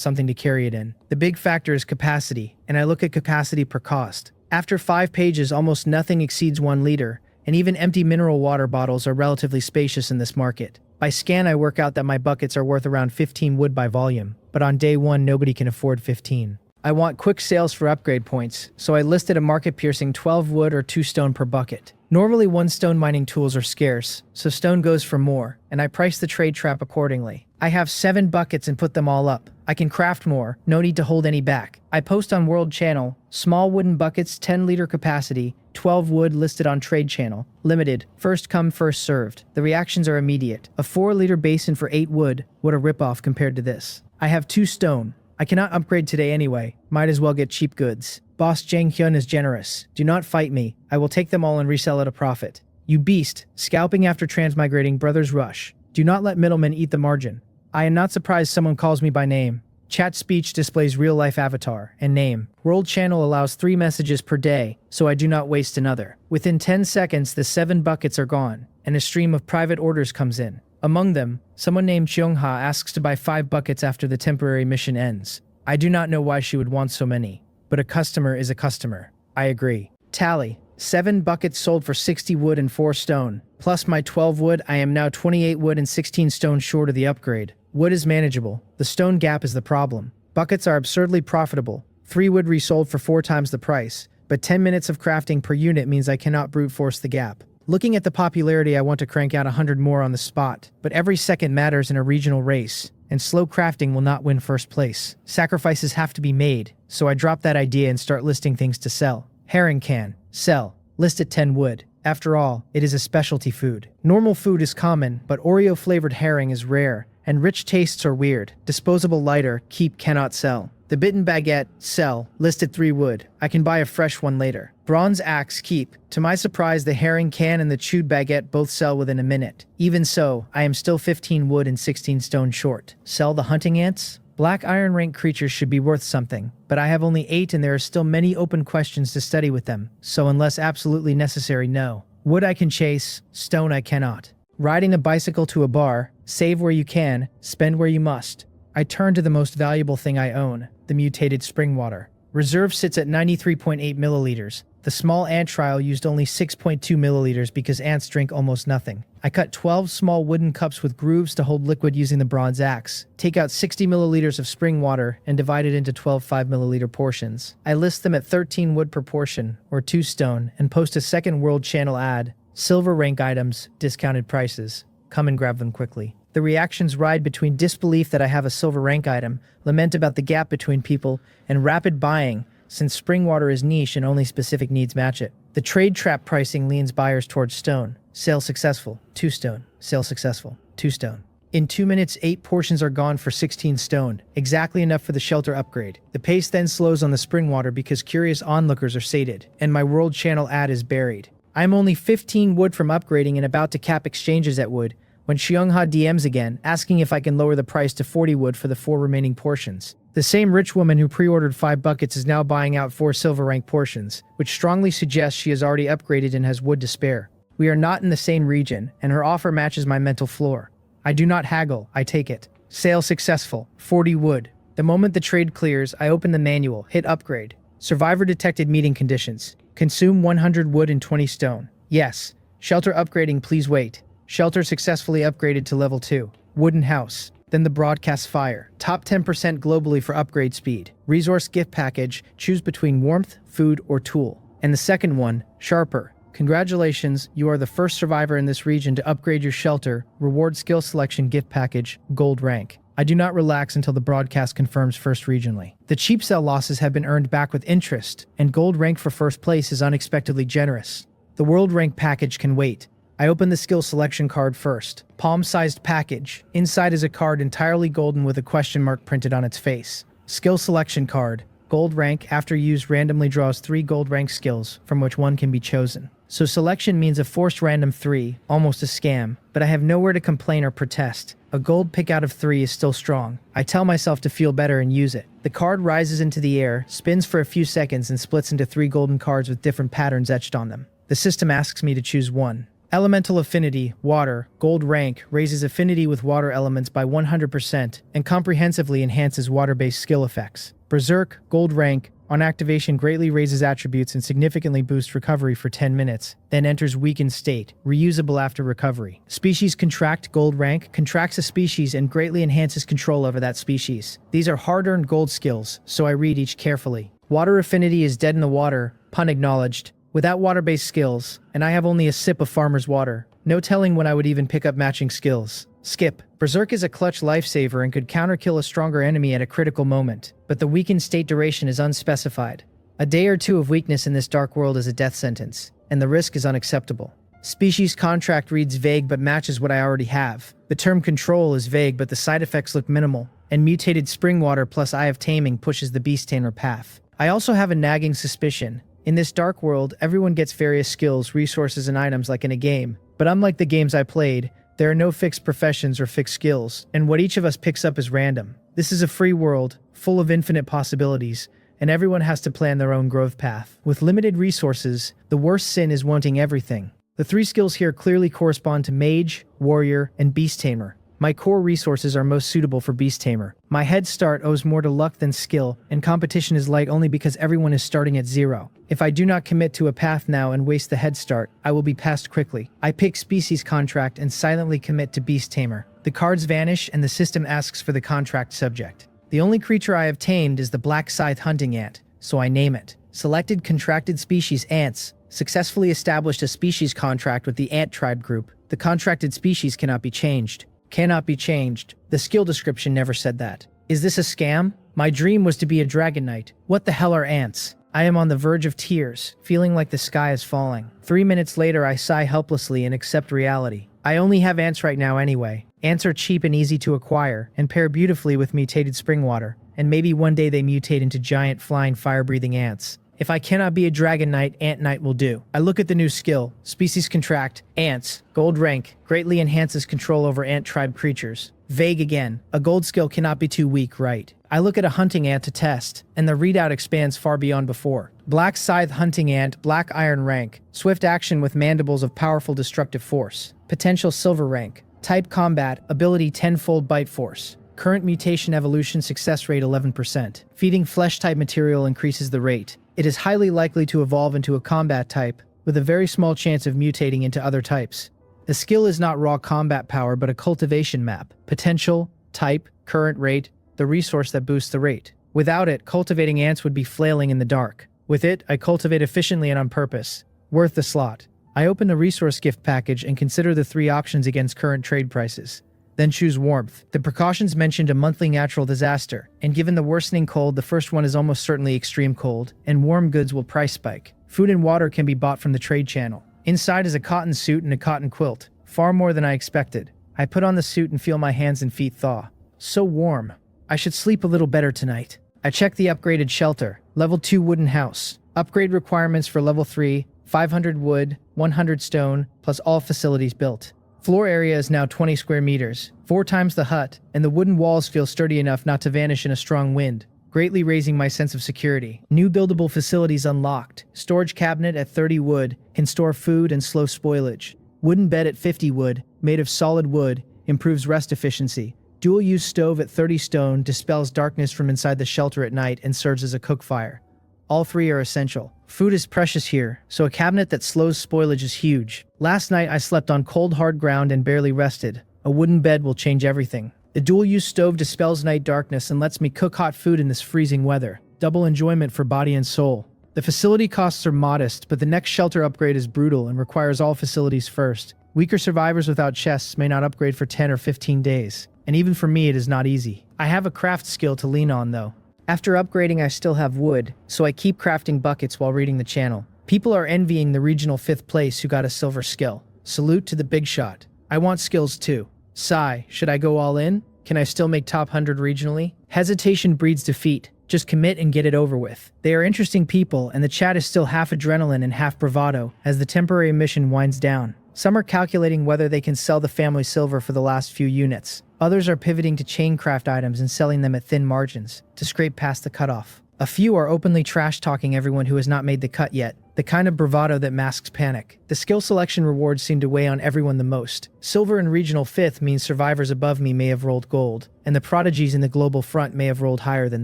something to carry it in. The big factor is capacity, and I look at capacity per cost. After 5 pages, almost nothing exceeds 1 liter, and even empty mineral water bottles are relatively spacious in this market. By scan, I work out that my buckets are worth around 15 wood by volume, but on day 1, nobody can afford 15. I want quick sales for upgrade points, so I listed a market-piercing 12 wood or 2 stone per bucket. Normally 1 stone mining tools are scarce, so stone goes for more, and I price the trade trap accordingly. I have 7 buckets and put them all up. I can craft more, no need to hold any back. I post on World Channel, small wooden buckets, 10 liter capacity, 12 wood listed on Trade Channel. Limited, first come first served. The reactions are immediate. A 4 liter basin for 8 wood, what a ripoff compared to this. I have 2 stone. I cannot upgrade today anyway, might as well get cheap goods. Boss Jang Hyun is generous. Do not fight me, I will take them all and resell at a profit. You beast, scalping after transmigrating brothers rush. Do not let middlemen eat the margin. I am not surprised someone calls me by name. Chat speech displays real-life avatar and name. World Channel allows 3 messages per day, so I do not waste another. Within 10 seconds, the 7 buckets are gone, and a stream of private orders comes in. Among them, someone named Cheongha asks to buy 5 buckets after the temporary mission ends. I do not know why she would want so many, but a customer is a customer. I agree. Tally. 7 buckets sold for 60 wood and 4 stone. Plus my 12 wood, I am now 28 wood and 16 stone short of the upgrade. Wood is manageable. The stone gap is the problem. Buckets are absurdly profitable. 3 wood resold for 4 times the price, but 10 minutes of crafting per unit means I cannot brute force the gap. Looking at the popularity, I want to crank out 100 more on the spot, but every second matters in a regional race, and slow crafting will not win first place. Sacrifices have to be made, so I drop that idea and start listing things to sell. Herring can. Sell. List at 10 wood. After all, it is a specialty food. Normal food is common, but Oreo-flavored herring is rare, and rich tastes are weird. Disposable lighter, keep, cannot sell. The bitten baguette, sell, listed 3 wood. I can buy a fresh one later. Bronze axe, keep. To my surprise, the herring can and the chewed baguette both sell within a minute. Even so, I am still 15 wood and 16 stone short. Sell the hunting ants? Black iron rank creatures should be worth something, but I have only 8 and there are still many open questions to study with them, so unless absolutely necessary, no. Wood I can chase, stone I cannot. Riding a bicycle to a bar, save where you can, spend where you must. I turn to the most valuable thing I own, the mutated spring water. Reserve sits at 93.8 milliliters. The small ant trial used only 6.2 milliliters because ants drink almost nothing. I cut 12 small wooden cups with grooves to hold liquid using the bronze axe. Take out 60 milliliters of spring water and divide it into 12 5-milliliter portions. I list them at 13 wood per portion, or 2 stone, and post a second World Channel ad. Silver rank items, discounted prices. Come and grab them quickly. The reactions ride between disbelief that I have a silver rank item, lament about the gap between people, and rapid buying, since spring water is niche and only specific needs match it. The trade trap pricing leans buyers towards stone. Sale successful, 2 stone. Sale successful, 2 stone. In 2 minutes, 8 portions are gone for 16 stone, exactly enough for the shelter upgrade. The pace then slows on the spring water because curious onlookers are sated, and my World Channel ad is buried. I am only 15 wood from upgrading and about to cap exchanges at wood, when Cheongha DMs again, asking if I can lower the price to 40 wood for the 4 remaining portions. The same rich woman who pre-ordered 5 buckets is now buying out 4 silver rank portions, which strongly suggests she has already upgraded and has wood to spare. We are not in the same region, and her offer matches my mental floor. I do not haggle, I take it. Sale successful, 40 wood. The moment the trade clears, I open the manual, hit upgrade. Survivor detected meeting conditions. Consume 100 wood and 20 stone. Yes. Shelter upgrading, please wait. Shelter successfully upgraded to level 2. Wooden house. Then the broadcast fire. Top 10% globally for upgrade speed. Resource gift package. Choose between warmth, food, or tool. And the second one, sharper. Congratulations, you are the first survivor in this region to upgrade your shelter. Reward skill selection gift package. Gold rank. I do not relax until the broadcast confirms first regionally. The cheap sell losses have been earned back with interest, and gold rank for first place is unexpectedly generous. The world rank package can wait. I open the skill selection card first. Palm-sized package. Inside is a card entirely golden with a question mark printed on its face. Skill selection card. Gold rank, after used, randomly draws 3 gold rank skills, from which one can be chosen. So selection means a forced random 3, almost a scam, but I have nowhere to complain or protest. A gold pick out of 3 is still strong. I tell myself to feel better and use it. The card rises into the air, spins for a few seconds, and splits into 3 golden cards with different patterns etched on them. The system asks me to choose one. Elemental Affinity, Water, Gold Rank, raises affinity with water elements by 100% and comprehensively enhances water-based skill effects. Berserk, Gold Rank, on activation greatly raises attributes and significantly boosts recovery for 10 minutes, then enters weakened state, reusable after recovery. Species Contract, Gold Rank, contracts a species and greatly enhances control over that species. These are hard-earned gold skills, so I read each carefully. Water Affinity is dead in the water, pun acknowledged. Without water-based skills, and I have only a sip of farmer's water, no telling when I would even pick up matching skills. Skip. Berserk is a clutch lifesaver and could counterkill a stronger enemy at a critical moment, but the weakened state duration is unspecified. A day or 2 of weakness in this dark world is a death sentence, and the risk is unacceptable. Species Contract reads vague but matches what I already have. The term control is vague but the side effects look minimal, and mutated spring water plus Eye of Taming pushes the beast tamer path. I also have a nagging suspicion. In this dark world, everyone gets various skills, resources, and items like in a game. But unlike the games I played, there are no fixed professions or fixed skills, and what each of us picks up is random. This is a free world, full of infinite possibilities, and everyone has to plan their own growth path. With limited resources, the worst sin is wanting everything. The 3 skills here clearly correspond to Mage, Warrior, and Beast Tamer. My core resources are most suitable for Beast Tamer. My head start owes more to luck than skill, and competition is light only because everyone is starting at 0. If I do not commit to a path now and waste the head start, I will be passed quickly. I pick Species Contract and silently commit to Beast Tamer. The cards vanish and the system asks for the contract subject. The only creature I have tamed is the black scythe hunting ant, so I name it. Selected contracted species ants. Successfully established a species contract with the ant tribe group. The contracted species cannot be changed. Cannot be changed. The skill description never said that. Is this a scam? My dream was to be a dragon knight. What the hell are ants? I am on the verge of tears, feeling like the sky is falling. 3 minutes later, I sigh helplessly and accept reality. I only have ants right now anyway. Ants are cheap and easy to acquire, and pair beautifully with mutated spring water. And maybe one day they mutate into giant flying fire-breathing ants. If I cannot be a dragon knight, ant knight will do. I look at the new skill, Species Contract, Ants, Gold Rank, greatly enhances control over ant tribe creatures. Vague again, a gold skill cannot be too weak, right? I look at a hunting ant to test, and the readout expands far beyond before. Black Scythe Hunting Ant, Black Iron Rank, swift action with mandibles of powerful destructive force. Potential Silver Rank, Type Combat, ability 10-fold bite force. Current mutation evolution success rate 11%. Feeding flesh-type material increases the rate. It is highly likely to evolve into a combat type, with a very small chance of mutating into other types. The skill is not raw combat power but a cultivation map. Potential, type, current rate, the resource that boosts the rate. Without it, cultivating ants would be flailing in the dark. With it, I cultivate efficiently and on purpose. Worth the slot. I open the resource gift package and consider the 3 options against current trade prices. Then choose warmth. The precautions mentioned a monthly natural disaster, and given the worsening cold, the first one is almost certainly extreme cold, and warm goods will price spike. Food and water can be bought from the trade channel. Inside is a cotton suit and a cotton quilt, far more than I expected. I put on the suit and feel my hands and feet thaw. So warm. I should sleep a little better tonight. I check the upgraded shelter. Level 2 wooden house. Upgrade requirements for level 3, 500 wood, 100 stone, plus all facilities built. Floor area is now 20 square meters, 4 times the hut, and the wooden walls feel sturdy enough not to vanish in a strong wind, greatly raising my sense of security. New buildable facilities unlocked. Storage cabinet at 30 wood can store food and slow spoilage. Wooden bed at 50 wood, made of solid wood, improves rest efficiency. Dual-use stove at 30 stone dispels darkness from inside the shelter at night and serves as a cook fire. All 3 are essential. Food is precious here, so a cabinet that slows spoilage is huge. Last night I slept on cold hard ground and barely rested. A wooden bed will change everything. The dual-use stove dispels night darkness and lets me cook hot food in this freezing weather. Double enjoyment for body and soul. The facility costs are modest, but the next shelter upgrade is brutal and requires all facilities first. Weaker survivors without chests may not upgrade for 10 or 15 days. And even for me it is not easy. I have a craft skill to lean on though. After upgrading I still have wood, so I keep crafting buckets while reading the channel. People are envying the regional 5th place who got a silver skill. Salute to the big shot. I want skills too. Sigh, should I go all in? Can I still make top 100 regionally? Hesitation breeds defeat. Just commit and get it over with. They are interesting people, and the chat is still half adrenaline and half bravado as the temporary mission winds down. Some are calculating whether they can sell the family silver for the last few units. Others are pivoting to chain craft items and selling them at thin margins to scrape past the cutoff. A few are openly trash-talking everyone who has not made the cut yet, the kind of bravado that masks panic. The skill selection rewards seem to weigh on everyone the most. Silver in regional 5th means survivors above me may have rolled gold, and the prodigies in the global front may have rolled higher than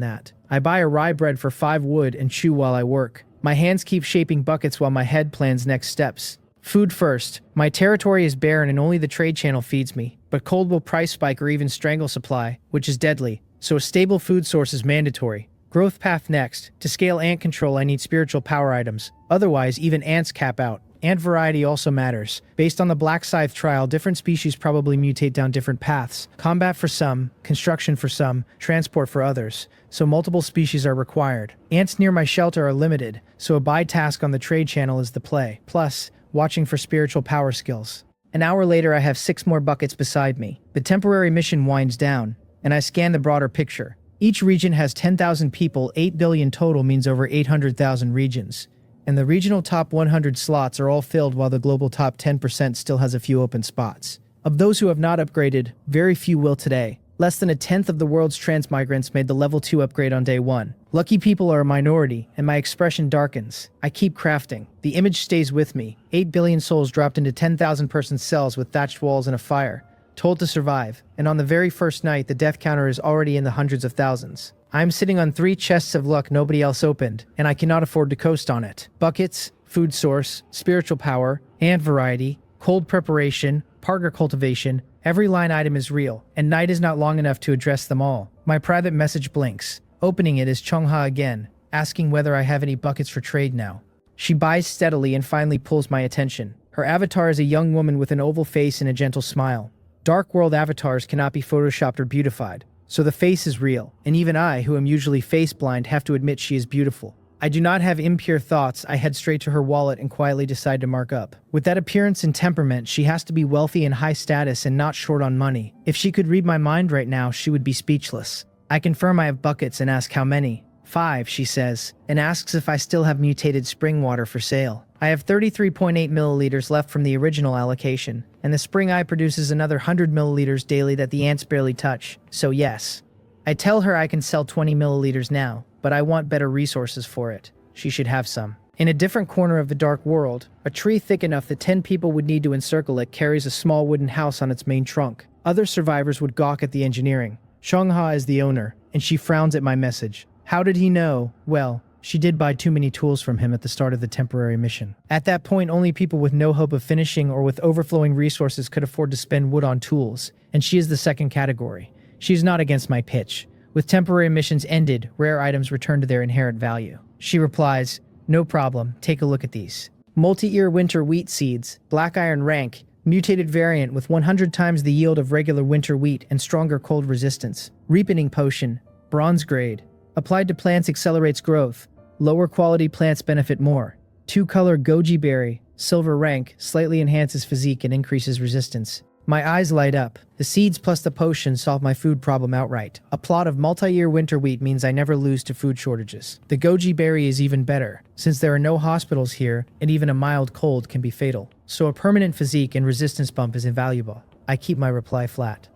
that. I buy a rye bread for 5 wood and chew while I work. My hands keep shaping buckets while my head plans next steps. Food first. My territory is barren and only the trade channel feeds me, but cold will price spike or even strangle supply, which is deadly, so a stable food source is mandatory. Growth path next. To scale ant control I need spiritual power items, otherwise even ants cap out. Ant variety also matters. Based on the black scythe trial, different species probably mutate down different paths. Combat for some, construction for some, transport for others, so multiple species are required. Ants near my shelter are limited, so a buy task on the trade channel is the play. Plus, watching for spiritual power skills. An hour later I have 6 more buckets beside me. The temporary mission winds down, and I scan the broader picture. Each region has 10,000 people, 8 billion total means over 800,000 regions. And the regional top 100 slots are all filled while the global top 10% still has a few open spots. Of those who have not upgraded, very few will today. Less than a tenth of the world's transmigrants made the level 2 upgrade on day 1. Lucky people are a minority, and my expression darkens. I keep crafting. The image stays with me. 8 billion souls dropped into 10,000 person cells with thatched walls and a fire. Told to survive, and on the very first night the death counter is already in the hundreds of thousands. I'm sitting on 3 chests of luck nobody else opened, and I cannot afford to coast on it. Buckets, food source, spiritual power, ant variety, cold preparation, partner cultivation, every line item is real, and night is not long enough to address them all. My private message blinks. Opening it is Chungha again, asking whether I have any buckets for trade now. She buys steadily and finally pulls my attention. Her avatar is a young woman with an oval face and a gentle smile. Dark world avatars cannot be photoshopped or beautified, so the face is real, and even I, who am usually face blind, have to admit she is beautiful. I do not have impure thoughts. I head straight to her wallet and quietly decide to mark up. With that appearance and temperament, she has to be wealthy and high status and not short on money. If she could read my mind right now, she would be speechless. I confirm I have buckets and ask how many. 5, she says, and asks if I still have mutated spring water for sale. I have 33.8 milliliters left from the original allocation, and the spring eye produces another 100 milliliters daily that the ants barely touch, so yes. I tell her I can sell 20 milliliters now, but I want better resources for it. She should have some. In a different corner of the dark world, a tree thick enough that 10 people would need to encircle it carries a small wooden house on its main trunk. Other survivors would gawk at the engineering. Chungha is the owner, and she frowns at my message. How did he know? Well, she did buy too many tools from him at the start of the temporary mission. At that point, only people with no hope of finishing or with overflowing resources could afford to spend wood on tools, and she is the second category. She is not against my pitch. With temporary missions ended, rare items return to their inherent value. She replies, no problem, take a look at these. Multi-ear winter wheat seeds, black iron rank, mutated variant with 100 times the yield of regular winter wheat and stronger cold resistance. Ripening potion, bronze grade. Applied to plants accelerates growth. Lower quality plants benefit more. 2-color goji berry, silver rank, slightly enhances physique and increases resistance. My eyes light up. The seeds plus the potion solve my food problem outright. A plot of multi-year winter wheat means I never lose to food shortages. The goji berry is even better, since there are no hospitals here and even a mild cold can be fatal. So a permanent physique and resistance bump is invaluable. I keep my reply flat.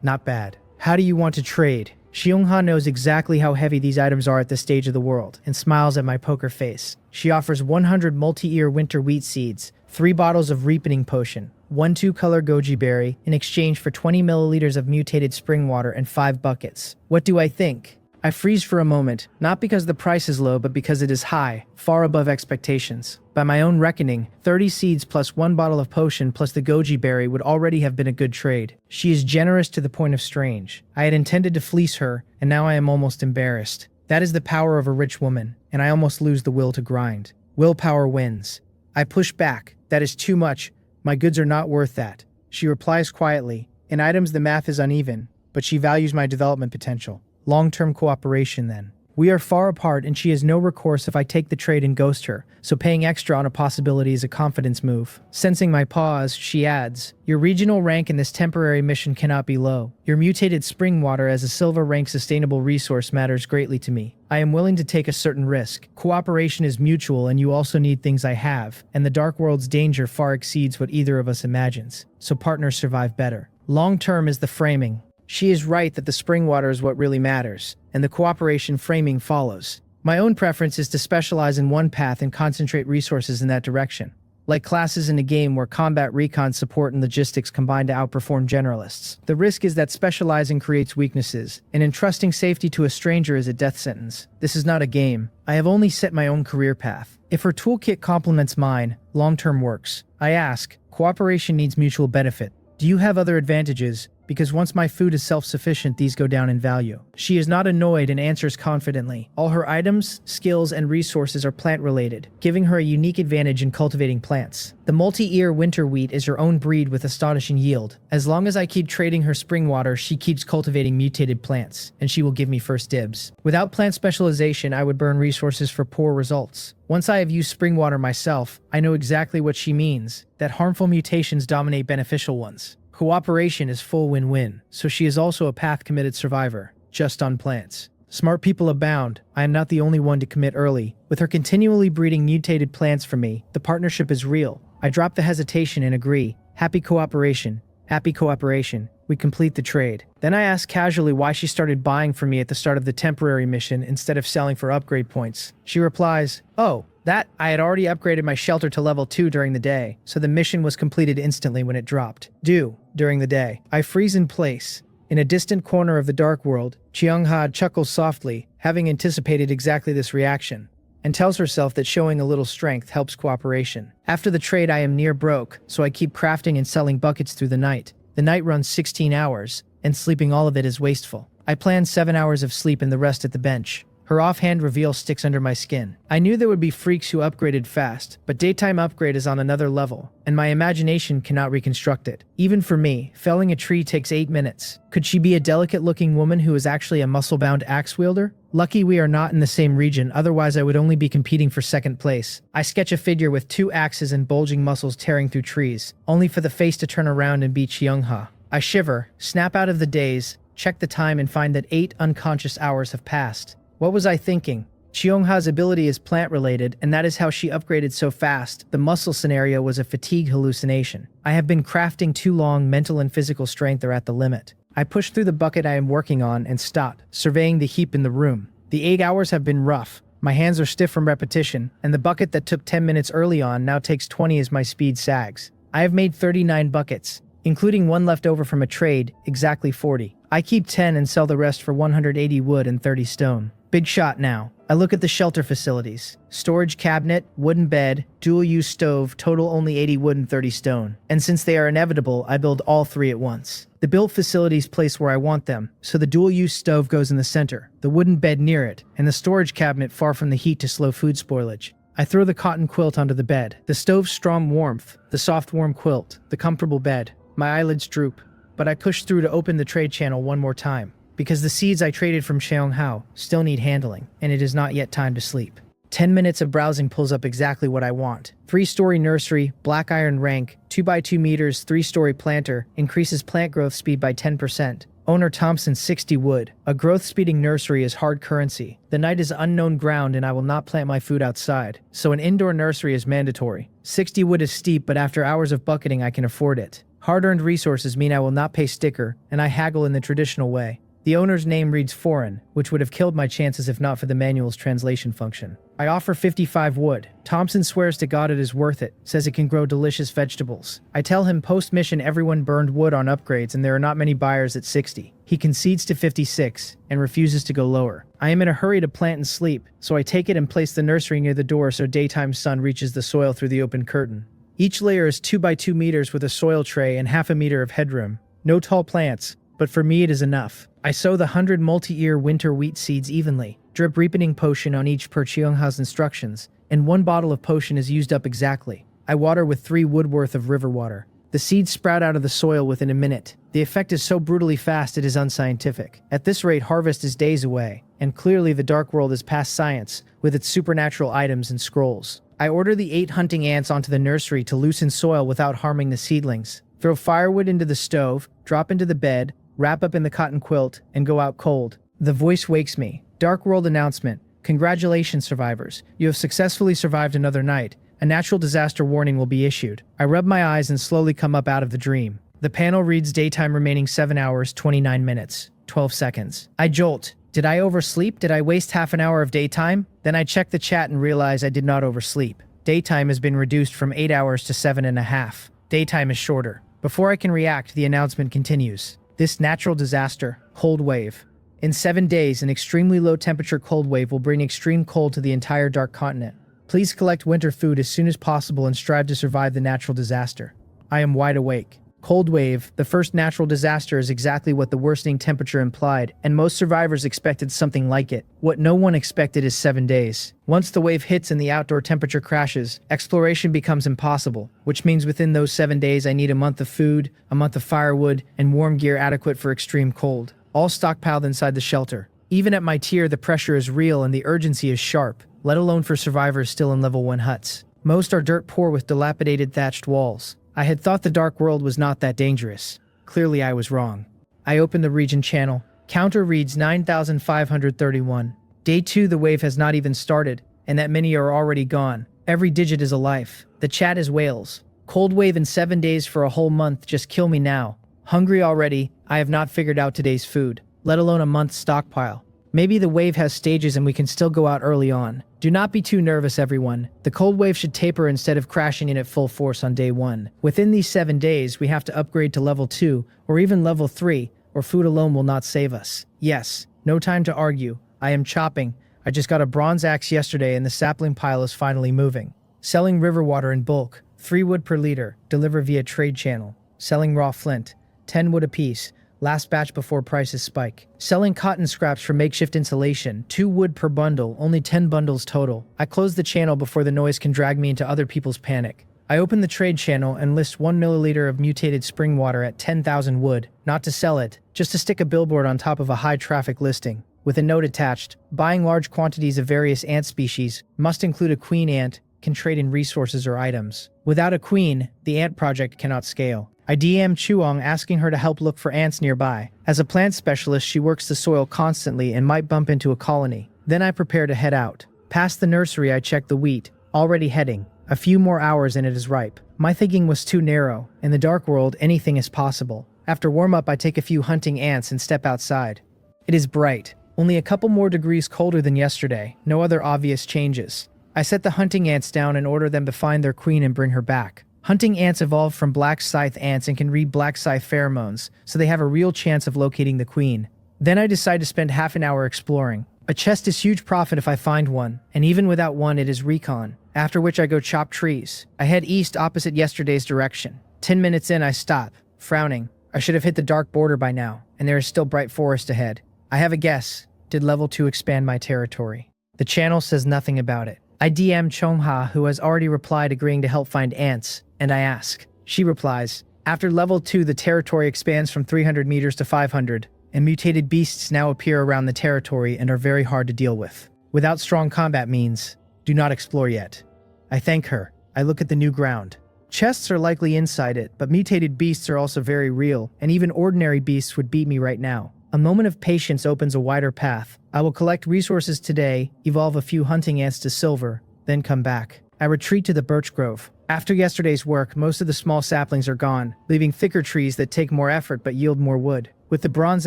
Not bad. How do you want to trade? Xiongha knows exactly how heavy these items are at this stage of the world, and smiles at my poker face. She offers 100 multi-ear winter wheat seeds, 3 bottles of ripening potion, 1 2-color goji berry, in exchange for 20 milliliters of mutated spring water and 5 buckets. What do I think? I freeze for a moment, not because the price is low, but because it is high, far above expectations. By my own reckoning, 30 seeds plus 1 bottle of potion plus the goji berry would already have been a good trade. She is generous to the point of strange. I had intended to fleece her, and now I am almost embarrassed. That is the power of a rich woman, and I almost lose the will to grind. Willpower wins. I push back. That is too much. My goods are not worth that. She replies quietly. In items the math is uneven, but she values my development potential. Long-term cooperation then. We are far apart and she has no recourse if I take the trade and ghost her, so paying extra on a possibility is a confidence move. Sensing my pause, she adds, your regional rank in this temporary mission cannot be low. Your mutated spring water as a silver rank sustainable resource matters greatly to me. I am willing to take a certain risk. Cooperation is mutual and you also need things I have, and the dark world's danger far exceeds what either of us imagines, so partners survive better. Long-term is the framing. She is right that the spring water is what really matters, and the cooperation framing follows. My own preference is to specialize in one path and concentrate resources in that direction. Like classes in a game where combat, recon, support, and logistics combine to outperform generalists. The risk is that specializing creates weaknesses, and entrusting safety to a stranger is a death sentence. This is not a game. I have only set my own career path. If her toolkit complements mine, long-term works. I ask, cooperation needs mutual benefit. Do you have other advantages? Because once my food is self-sufficient, these go down in value. She is not annoyed and answers confidently. All her items, skills, and resources are plant-related, giving her a unique advantage in cultivating plants. The multi-ear winter wheat is her own breed with astonishing yield. As long as I keep trading her spring water, she keeps cultivating mutated plants, and she will give me first dibs. Without plant specialization, I would burn resources for poor results. Once I have used spring water myself, I know exactly what she means, that harmful mutations dominate beneficial ones. Cooperation is full win-win, so she is also a path-committed survivor, just on plants. Smart people abound. I am not the only one to commit early. With her continually breeding mutated plants for me, the partnership is real. I drop the hesitation and agree. Happy cooperation. Happy cooperation. We complete the trade. Then I ask casually why she started buying from me at the start of the temporary mission instead of selling for upgrade points. She replies, "Oh, that I had already upgraded my shelter to level 2 during the day, so the mission was completed instantly when it dropped. During the day." I freeze in place. In a distant corner of the dark world, Cheongha chuckles softly, having anticipated exactly this reaction, and tells herself that showing a little strength helps cooperation. After the trade, I am near broke, so I keep crafting and selling buckets through the night. The night runs 16 hours, and sleeping all of it is wasteful. I plan 7 hours of sleep and the rest at the bench. Her offhand reveal sticks under my skin. I knew there would be freaks who upgraded fast, but daytime upgrade is on another level, and my imagination cannot reconstruct it. Even for me, felling a tree takes 8 minutes. Could she be a delicate-looking woman who is actually a muscle-bound axe wielder? Lucky we are not in the same region, otherwise I would only be competing for second place. I sketch a figure with 2 axes and bulging muscles tearing through trees, only for the face to turn around and be Cheongha. I shiver, snap out of the daze, check the time and find that 8 unconscious hours have passed. What was I thinking? Cheongha's ability is plant-related, and that is how she upgraded so fast. The muscle scenario was a fatigue hallucination. I have been crafting too long, mental and physical strength are at the limit. I push through the bucket I am working on and stop, surveying the heap in the room. The 8 hours have been rough. My hands are stiff from repetition, and the bucket that took 10 minutes early on now takes 20 as my speed sags. I have made 39 buckets, including one left over from a trade, exactly 40. I keep 10 and sell the rest for 180 wood and 30 stone. Big shot now. I look at the shelter facilities. Storage cabinet, wooden bed, dual-use stove, total only 80 wood and 30 stone. And since they are inevitable, I build all 3 at once. The built facilities place where I want them, so the dual-use stove goes in the center, the wooden bed near it, and the storage cabinet far from the heat to slow food spoilage. I throw the cotton quilt onto the bed. The stove's strong warmth, the soft warm quilt, the comfortable bed. My eyelids droop, but I push through to open the trade channel one more time, because the seeds I traded from Cheonghao still need handling, and it is not yet time to sleep. 10 minutes of browsing pulls up exactly what I want. 3-story nursery, black iron rank, 2x2 meters, 3-story planter, increases plant growth speed by 10%. Owner Thompson 60 wood. A growth-speeding nursery is hard currency. The night is unknown ground and I will not plant my food outside, so an indoor nursery is mandatory. 60 wood is steep, but after hours of bucketing I can afford it. Hard-earned resources mean I will not pay sticker, and I haggle in the traditional way. The owner's name reads foreign, which would have killed my chances if not for the manual's translation function. I offer 55 wood. Thompson swears to God it is worth it, says it can grow delicious vegetables. I tell him post-mission everyone burned wood on upgrades and there are not many buyers at 60. He concedes to 56 and refuses to go lower. I am in a hurry to plant and sleep, so I take it and place the nursery near the door so daytime sun reaches the soil through the open curtain. Each layer is 2x2 meters with a soil tray and half a meter of headroom. No tall plants, but for me it is enough. I sow the 100 multi-ear winter wheat seeds evenly, drip ripening potion on each per Cheongha's instructions, and 1 bottle of potion is used up exactly. I water with 3 wood worth of river water. The seeds sprout out of the soil within a minute. The effect is so brutally fast it is unscientific. At this rate, harvest is days away, and clearly the dark world is past science, with its supernatural items and scrolls. I order the 8 hunting ants onto the nursery to loosen soil without harming the seedlings. Throw firewood into the stove, drop into the bed, wrap up in the cotton quilt, and go out cold. The voice wakes me. Dark world announcement. Congratulations, survivors. You have successfully survived another night. A natural disaster warning will be issued. I rub my eyes and slowly come up out of the dream. The panel reads daytime remaining 7 hours, 29 minutes, 12 seconds. I jolt. Did I oversleep? Did I waste half an hour of daytime? Then I check the chat and realize I did not oversleep. Daytime has been reduced from 8 hours to 7.5. Daytime is shorter. Before I can react, the announcement continues. This natural disaster, cold wave. In 7 days, an extremely low temperature cold wave will bring extreme cold to the entire dark continent. Please collect winter food as soon as possible and strive to survive the natural disaster. I am wide awake. Cold wave, the first natural disaster, is exactly what the worsening temperature implied, and most survivors expected something like it. What no one expected is 7 days. Once the wave hits and the outdoor temperature crashes, exploration becomes impossible, which means within those 7 days I need a month of food, a month of firewood, and warm gear adequate for extreme cold, all stockpiled inside the shelter. Even at my tier, the pressure is real and the urgency is sharp, let alone for survivors still in level 1 huts. Most are dirt poor with dilapidated thatched walls. I had thought the dark world was not that dangerous. Clearly I was wrong. I opened the region channel. Counter reads 9,531. Day 2, the wave has not even started, and that many are already gone. Every digit is a life. The chat is whales. Cold wave in 7 days for a whole month, just kill me now. Hungry already, I have not figured out today's food, let alone a month's stockpile. Maybe the wave has stages and we can still go out early on. Do not be too nervous, everyone. The cold wave should taper instead of crashing in at full force on day 1. Within these 7 days, we have to upgrade to level 2 or even level 3, or food alone will not save us. Yes, no time to argue. I am chopping. I just got a bronze axe yesterday and the sapling pile is finally moving. Selling river water in bulk, 3 wood per liter, deliver via trade channel. Selling raw flint, 10 wood apiece. Last batch before prices spike. Selling cotton scraps for makeshift insulation, 2 wood per bundle, only 10 bundles total. I close the channel before the noise can drag me into other people's panic. I open the trade channel and list 1 milliliter of mutated spring water at 10,000 wood, not to sell it, just to stick a billboard on top of a high traffic listing. With a note attached, buying large quantities of various ant species, must include a queen ant, can trade in resources or items. Without a queen, the ant project cannot scale. I DM Chuong asking her to help look for ants nearby. As a plant specialist, she works the soil constantly and might bump into a colony. Then I prepare to head out. Past the nursery, I check the wheat, already heading. A few more hours and it is ripe. My thinking was too narrow. In the dark world, anything is possible. After warm-up, I take a few hunting ants and step outside. It is bright. Only a couple more degrees colder than yesterday. No other obvious changes. I set the hunting ants down and order them to find their queen and bring her back. Hunting ants evolved from black scythe ants and can read black scythe pheromones, so they have a real chance of locating the queen. Then I decide to spend half an hour exploring. A chest is huge profit if I find one, and even without one it is recon, after which I go chop trees. I head east opposite yesterday's direction. 10 minutes in I stop, frowning. I should have hit the dark border by now, and there is still bright forest ahead. I have a guess. Did level 2 expand my territory? The channel says nothing about it. I DM Chongha, who has already replied agreeing to help find ants, and I ask. She replies, after level 2 the territory expands from 300 meters to 500, and mutated beasts now appear around the territory and are very hard to deal with. Without strong combat means, do not explore yet. I thank her. I look at the new ground. Chests are likely inside it, but mutated beasts are also very real, and even ordinary beasts would beat me right now. A moment of patience opens a wider path. I will collect resources today, evolve a few hunting ants to silver, then come back. I retreat to the birch grove. After yesterday's work, most of the small saplings are gone, leaving thicker trees that take more effort but yield more wood. With the bronze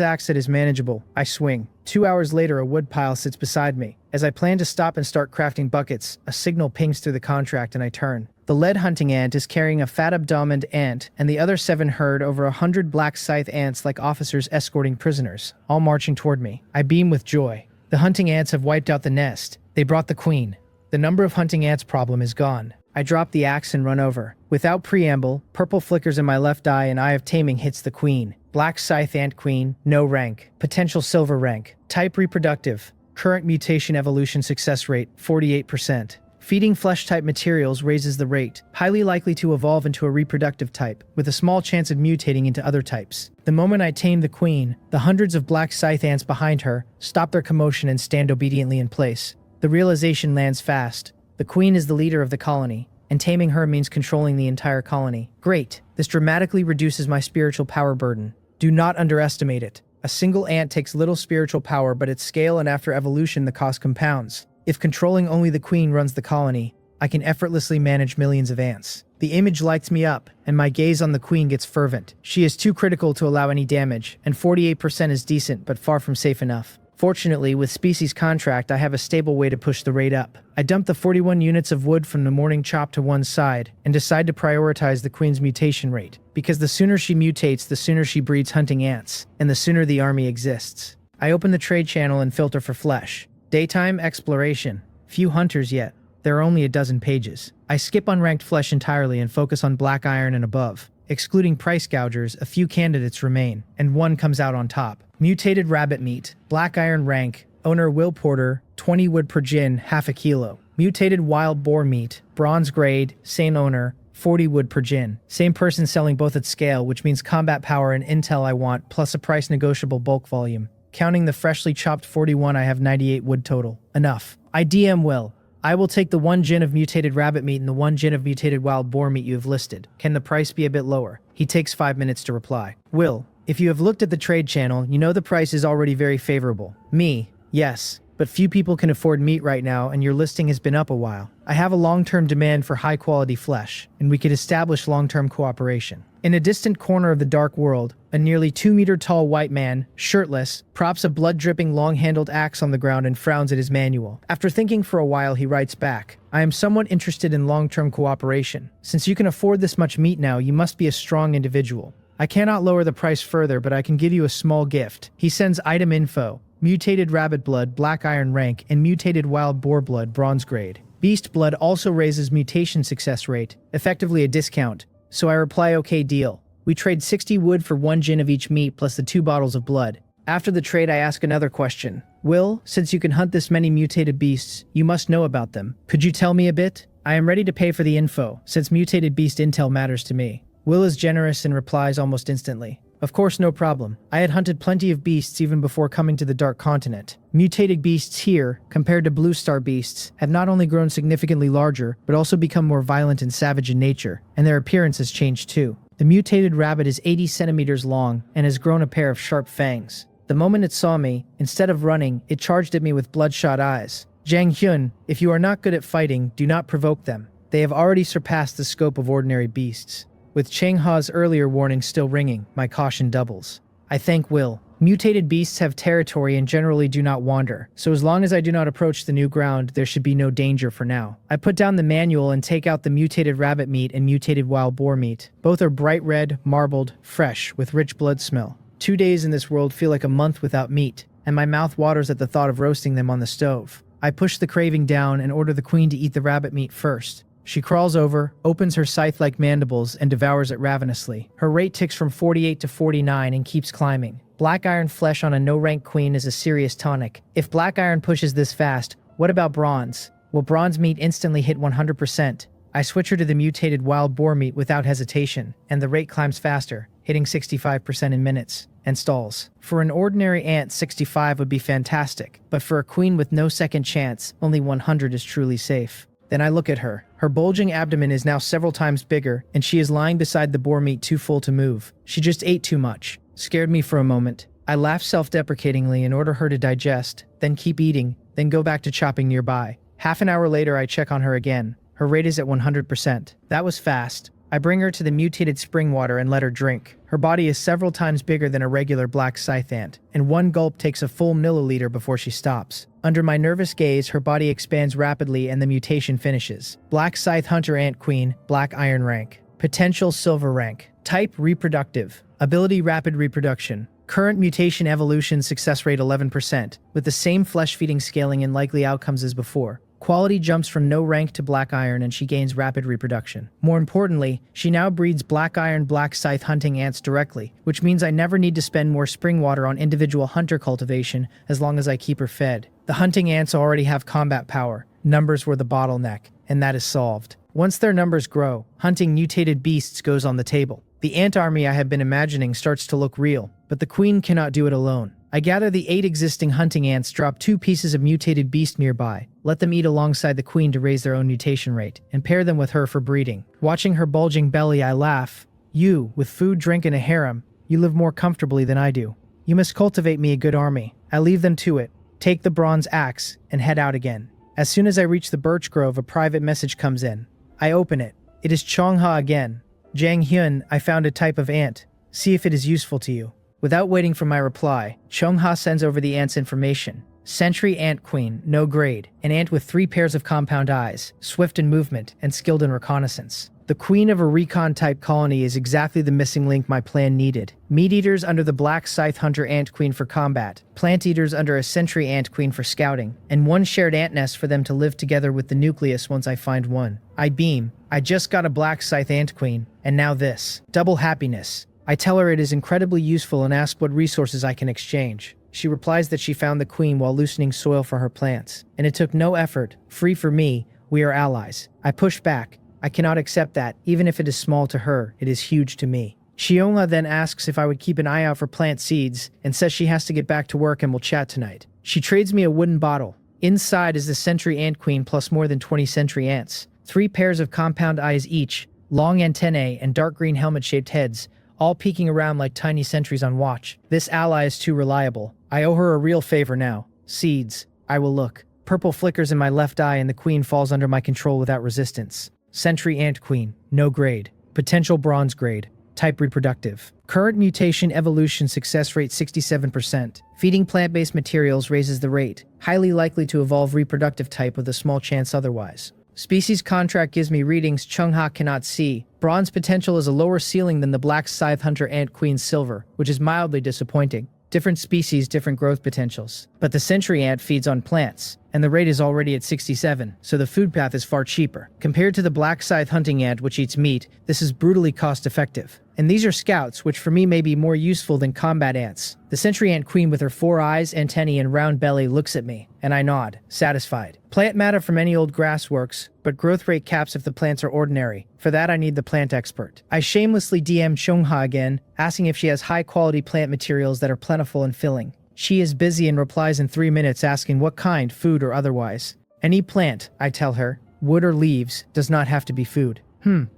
axe that is manageable, I swing. 2 hours later, a wood pile sits beside me. As I plan to stop and start crafting buckets, a signal pings through the contract and I turn. The lead hunting ant is carrying a fat-abdomined ant, and the other 7 herd over 100 black scythe ants like officers escorting prisoners, all marching toward me. I beam with joy. The hunting ants have wiped out the nest. They brought the queen. The number of hunting ants problem is gone. I drop the axe and run over. Without preamble, purple flickers in my left eye and Eye of Taming hits the queen. Black scythe ant queen, no rank. Potential silver rank. Type reproductive. Current mutation evolution success rate, 48%. Feeding flesh-type materials raises the rate, highly likely to evolve into a reproductive type, with a small chance of mutating into other types. The moment I tame the queen, the hundreds of black scythe ants behind her stop their commotion and stand obediently in place. The realization lands fast. The queen is the leader of the colony, and taming her means controlling the entire colony. Great. This dramatically reduces my spiritual power burden. Do not underestimate it. A single ant takes little spiritual power, but at scale and after evolution the cost compounds. If controlling only the queen runs the colony, I can effortlessly manage millions of ants. The image lights me up, and my gaze on the queen gets fervent. She is too critical to allow any damage, and 48% is decent but far from safe enough. Fortunately, with Species Contract, I have a stable way to push the rate up. I dump the 41 units of wood from the morning chop to one side, and decide to prioritize the queen's mutation rate, because the sooner she mutates, the sooner she breeds hunting ants, and the sooner the army exists. I open the trade channel and filter for flesh. Daytime exploration. Few hunters yet. There are only a dozen pages. I skip unranked flesh entirely and focus on black iron and above. Excluding price gougers, a few candidates remain, and one comes out on top. Mutated rabbit meat, black iron rank, owner Will Porter, 20 wood per gin, half a kilo. Mutated wild boar meat, bronze grade, same owner, 40 wood per gin. Same person selling both at scale, which means combat power and intel I want, plus a price negotiable bulk volume. Counting the freshly chopped 41, I have 98 wood total. Enough. I DM Will. I will take the 1 gin of mutated rabbit meat and the 1 gin of mutated wild boar meat you have listed. Can the price be a bit lower? He takes 5 minutes to reply. Will, if you have looked at the trade channel, you know the price is already very favorable. Me, yes, but few people can afford meat right now and your listing has been up a while. I have a long-term demand for high-quality flesh, and we could establish long-term cooperation. In a distant corner of the dark world, a nearly 2-meter-tall white man, shirtless, props a blood-dripping long-handled axe on the ground and frowns at his manual. After thinking for a while, he writes back, I am somewhat interested in long-term cooperation. Since you can afford this much meat now, you must be a strong individual. I cannot lower the price further, but I can give you a small gift. He sends item info, mutated rabbit blood, black iron rank, and mutated wild boar blood, bronze grade. Beast blood also raises mutation success rate, effectively a discount. So I reply, okay, deal. We trade 60 wood for 1 gin of each meat plus the 2 bottles of blood. After the trade, I ask another question. Will, since you can hunt this many mutated beasts, you must know about them. Could you tell me a bit? I am ready to pay for the info, since mutated beast intel matters to me. Will is generous and replies almost instantly. Of course, no problem. I had hunted plenty of beasts even before coming to the Dark Continent. Mutated beasts here, compared to Blue Star beasts, have not only grown significantly larger, but also become more violent and savage in nature, and their appearance has changed too. The mutated rabbit is 80 centimeters long and has grown a pair of sharp fangs. The moment it saw me, instead of running, it charged at me with bloodshot eyes. Zhang Hyun, if you are not good at fighting, do not provoke them. They have already surpassed the scope of ordinary beasts. With Cheng Ha's earlier warning still ringing, my caution doubles. I thank Will. Mutated beasts have territory and generally do not wander, so as long as I do not approach the new ground, there should be no danger for now. I put down the manual and take out the mutated rabbit meat and mutated wild boar meat. Both are bright red, marbled, fresh, with rich blood smell. 2 days in this world feel like a month without meat, and my mouth waters at the thought of roasting them on the stove. I push the craving down and order the queen to eat the rabbit meat first. She crawls over, opens her scythe-like mandibles, and devours it ravenously. Her rate ticks from 48 to 49 and keeps climbing. Black iron flesh on a no-rank queen is a serious tonic. If black iron pushes this fast, what about bronze? Will bronze meat instantly hit 100%? I switch her to the mutated wild boar meat without hesitation, and the rate climbs faster, hitting 65% in minutes, and stalls. For an ordinary ant, 65 would be fantastic, but for a queen with no second chance, only 100 is truly safe. Then I look at her. Her bulging abdomen is now several times bigger, and she is lying beside the boar meat too full to move. She just ate too much. Scared me for a moment. I laugh self-deprecatingly and order her to digest, then keep eating, then go back to chopping nearby. Half an hour later, I check on her again. Her rate is at 100%. That was fast. I bring her to the mutated spring water and let her drink. Her body is several times bigger than a regular black scythe ant, and one gulp takes a full milliliter before she stops. Under my nervous gaze, her body expands rapidly and the mutation finishes. Black scythe hunter ant queen, black iron rank. Potential silver rank. Type reproductive. Ability rapid reproduction. Current mutation evolution success rate 11%, with the same flesh-feeding scaling and likely outcomes as before. Quality jumps from no rank to black iron and she gains rapid reproduction. More importantly, she now breeds black iron black scythe hunting ants directly, which means I never need to spend more spring water on individual hunter cultivation as long as I keep her fed. The hunting ants already have combat power. Numbers were the bottleneck, and that is solved. Once their numbers grow, hunting mutated beasts goes on the table. The ant army I have been imagining starts to look real, but the queen cannot do it alone. I gather the 8 existing hunting ants, drop 2 pieces of mutated beast nearby, let them eat alongside the queen to raise their own mutation rate, and pair them with her for breeding. Watching her bulging belly, I laugh. You, with food, drink, and a harem, you live more comfortably than I do. You must cultivate me a good army. I leave them to it, take the bronze axe, and head out again. As soon as I reach the birch grove, a private message comes in. I open it. It is Chongha again. Jang Hyun, I found a type of ant. See if it is useful to you. Without waiting for my reply, Chongha sends over the ant's information. Sentry ant queen, no grade, an ant with 3 pairs of compound eyes, swift in movement, and skilled in reconnaissance. The queen of a recon-type colony is exactly the missing link my plan needed. Meat-eaters under the black scythe hunter ant queen for combat, plant-eaters under a sentry ant queen for scouting, and one shared ant nest for them to live together with the nucleus once I find one. I beam. I just got a black scythe ant queen, and now this. Double happiness. I tell her it is incredibly useful and ask what resources I can exchange. She replies that she found the queen while loosening soil for her plants, and it took no effort. Free for me, we are allies. I push back. I cannot accept that, even if it is small to her, it is huge to me. Xiongla then asks if I would keep an eye out for plant seeds, and says she has to get back to work and will chat tonight. She trades me a wooden bottle. Inside is the sentry ant queen plus more than 20 sentry ants. 3 pairs of compound eyes each, long antennae and dark green helmet-shaped heads, all peeking around like tiny sentries on watch. This ally is too reliable. I owe her a real favor now. Seeds. I will look. Purple flickers in my left eye and the queen falls under my control without resistance. Sentry ant queen. No grade. Potential bronze grade. Type reproductive. Current mutation evolution success rate 67%. Feeding plant-based materials raises the rate. Highly likely to evolve reproductive type with a small chance otherwise. Species contract gives me readings Chungha cannot see. Bronze potential is a lower ceiling than the black scythe hunter ant queen silver, which is mildly disappointing. Different species, different growth potentials. But the sentry ant feeds on plants, and the rate is already at 67, so the food path is far cheaper. Compared to the black scythe hunting ant, which eats meat, this is brutally cost-effective. And these are scouts, which for me may be more useful than combat ants. The sentry ant queen with her 4 eyes, antennae, and round belly looks at me, and I nod, satisfied. Plant matter from any old grass works, but growth rate caps if the plants are ordinary. For that I need the plant expert. I shamelessly DM Chongha again, asking if she has high-quality plant materials that are plentiful and filling. She is busy and replies in 3 minutes asking what kind, food or otherwise. Any plant, I tell her, wood or leaves, does not have to be food.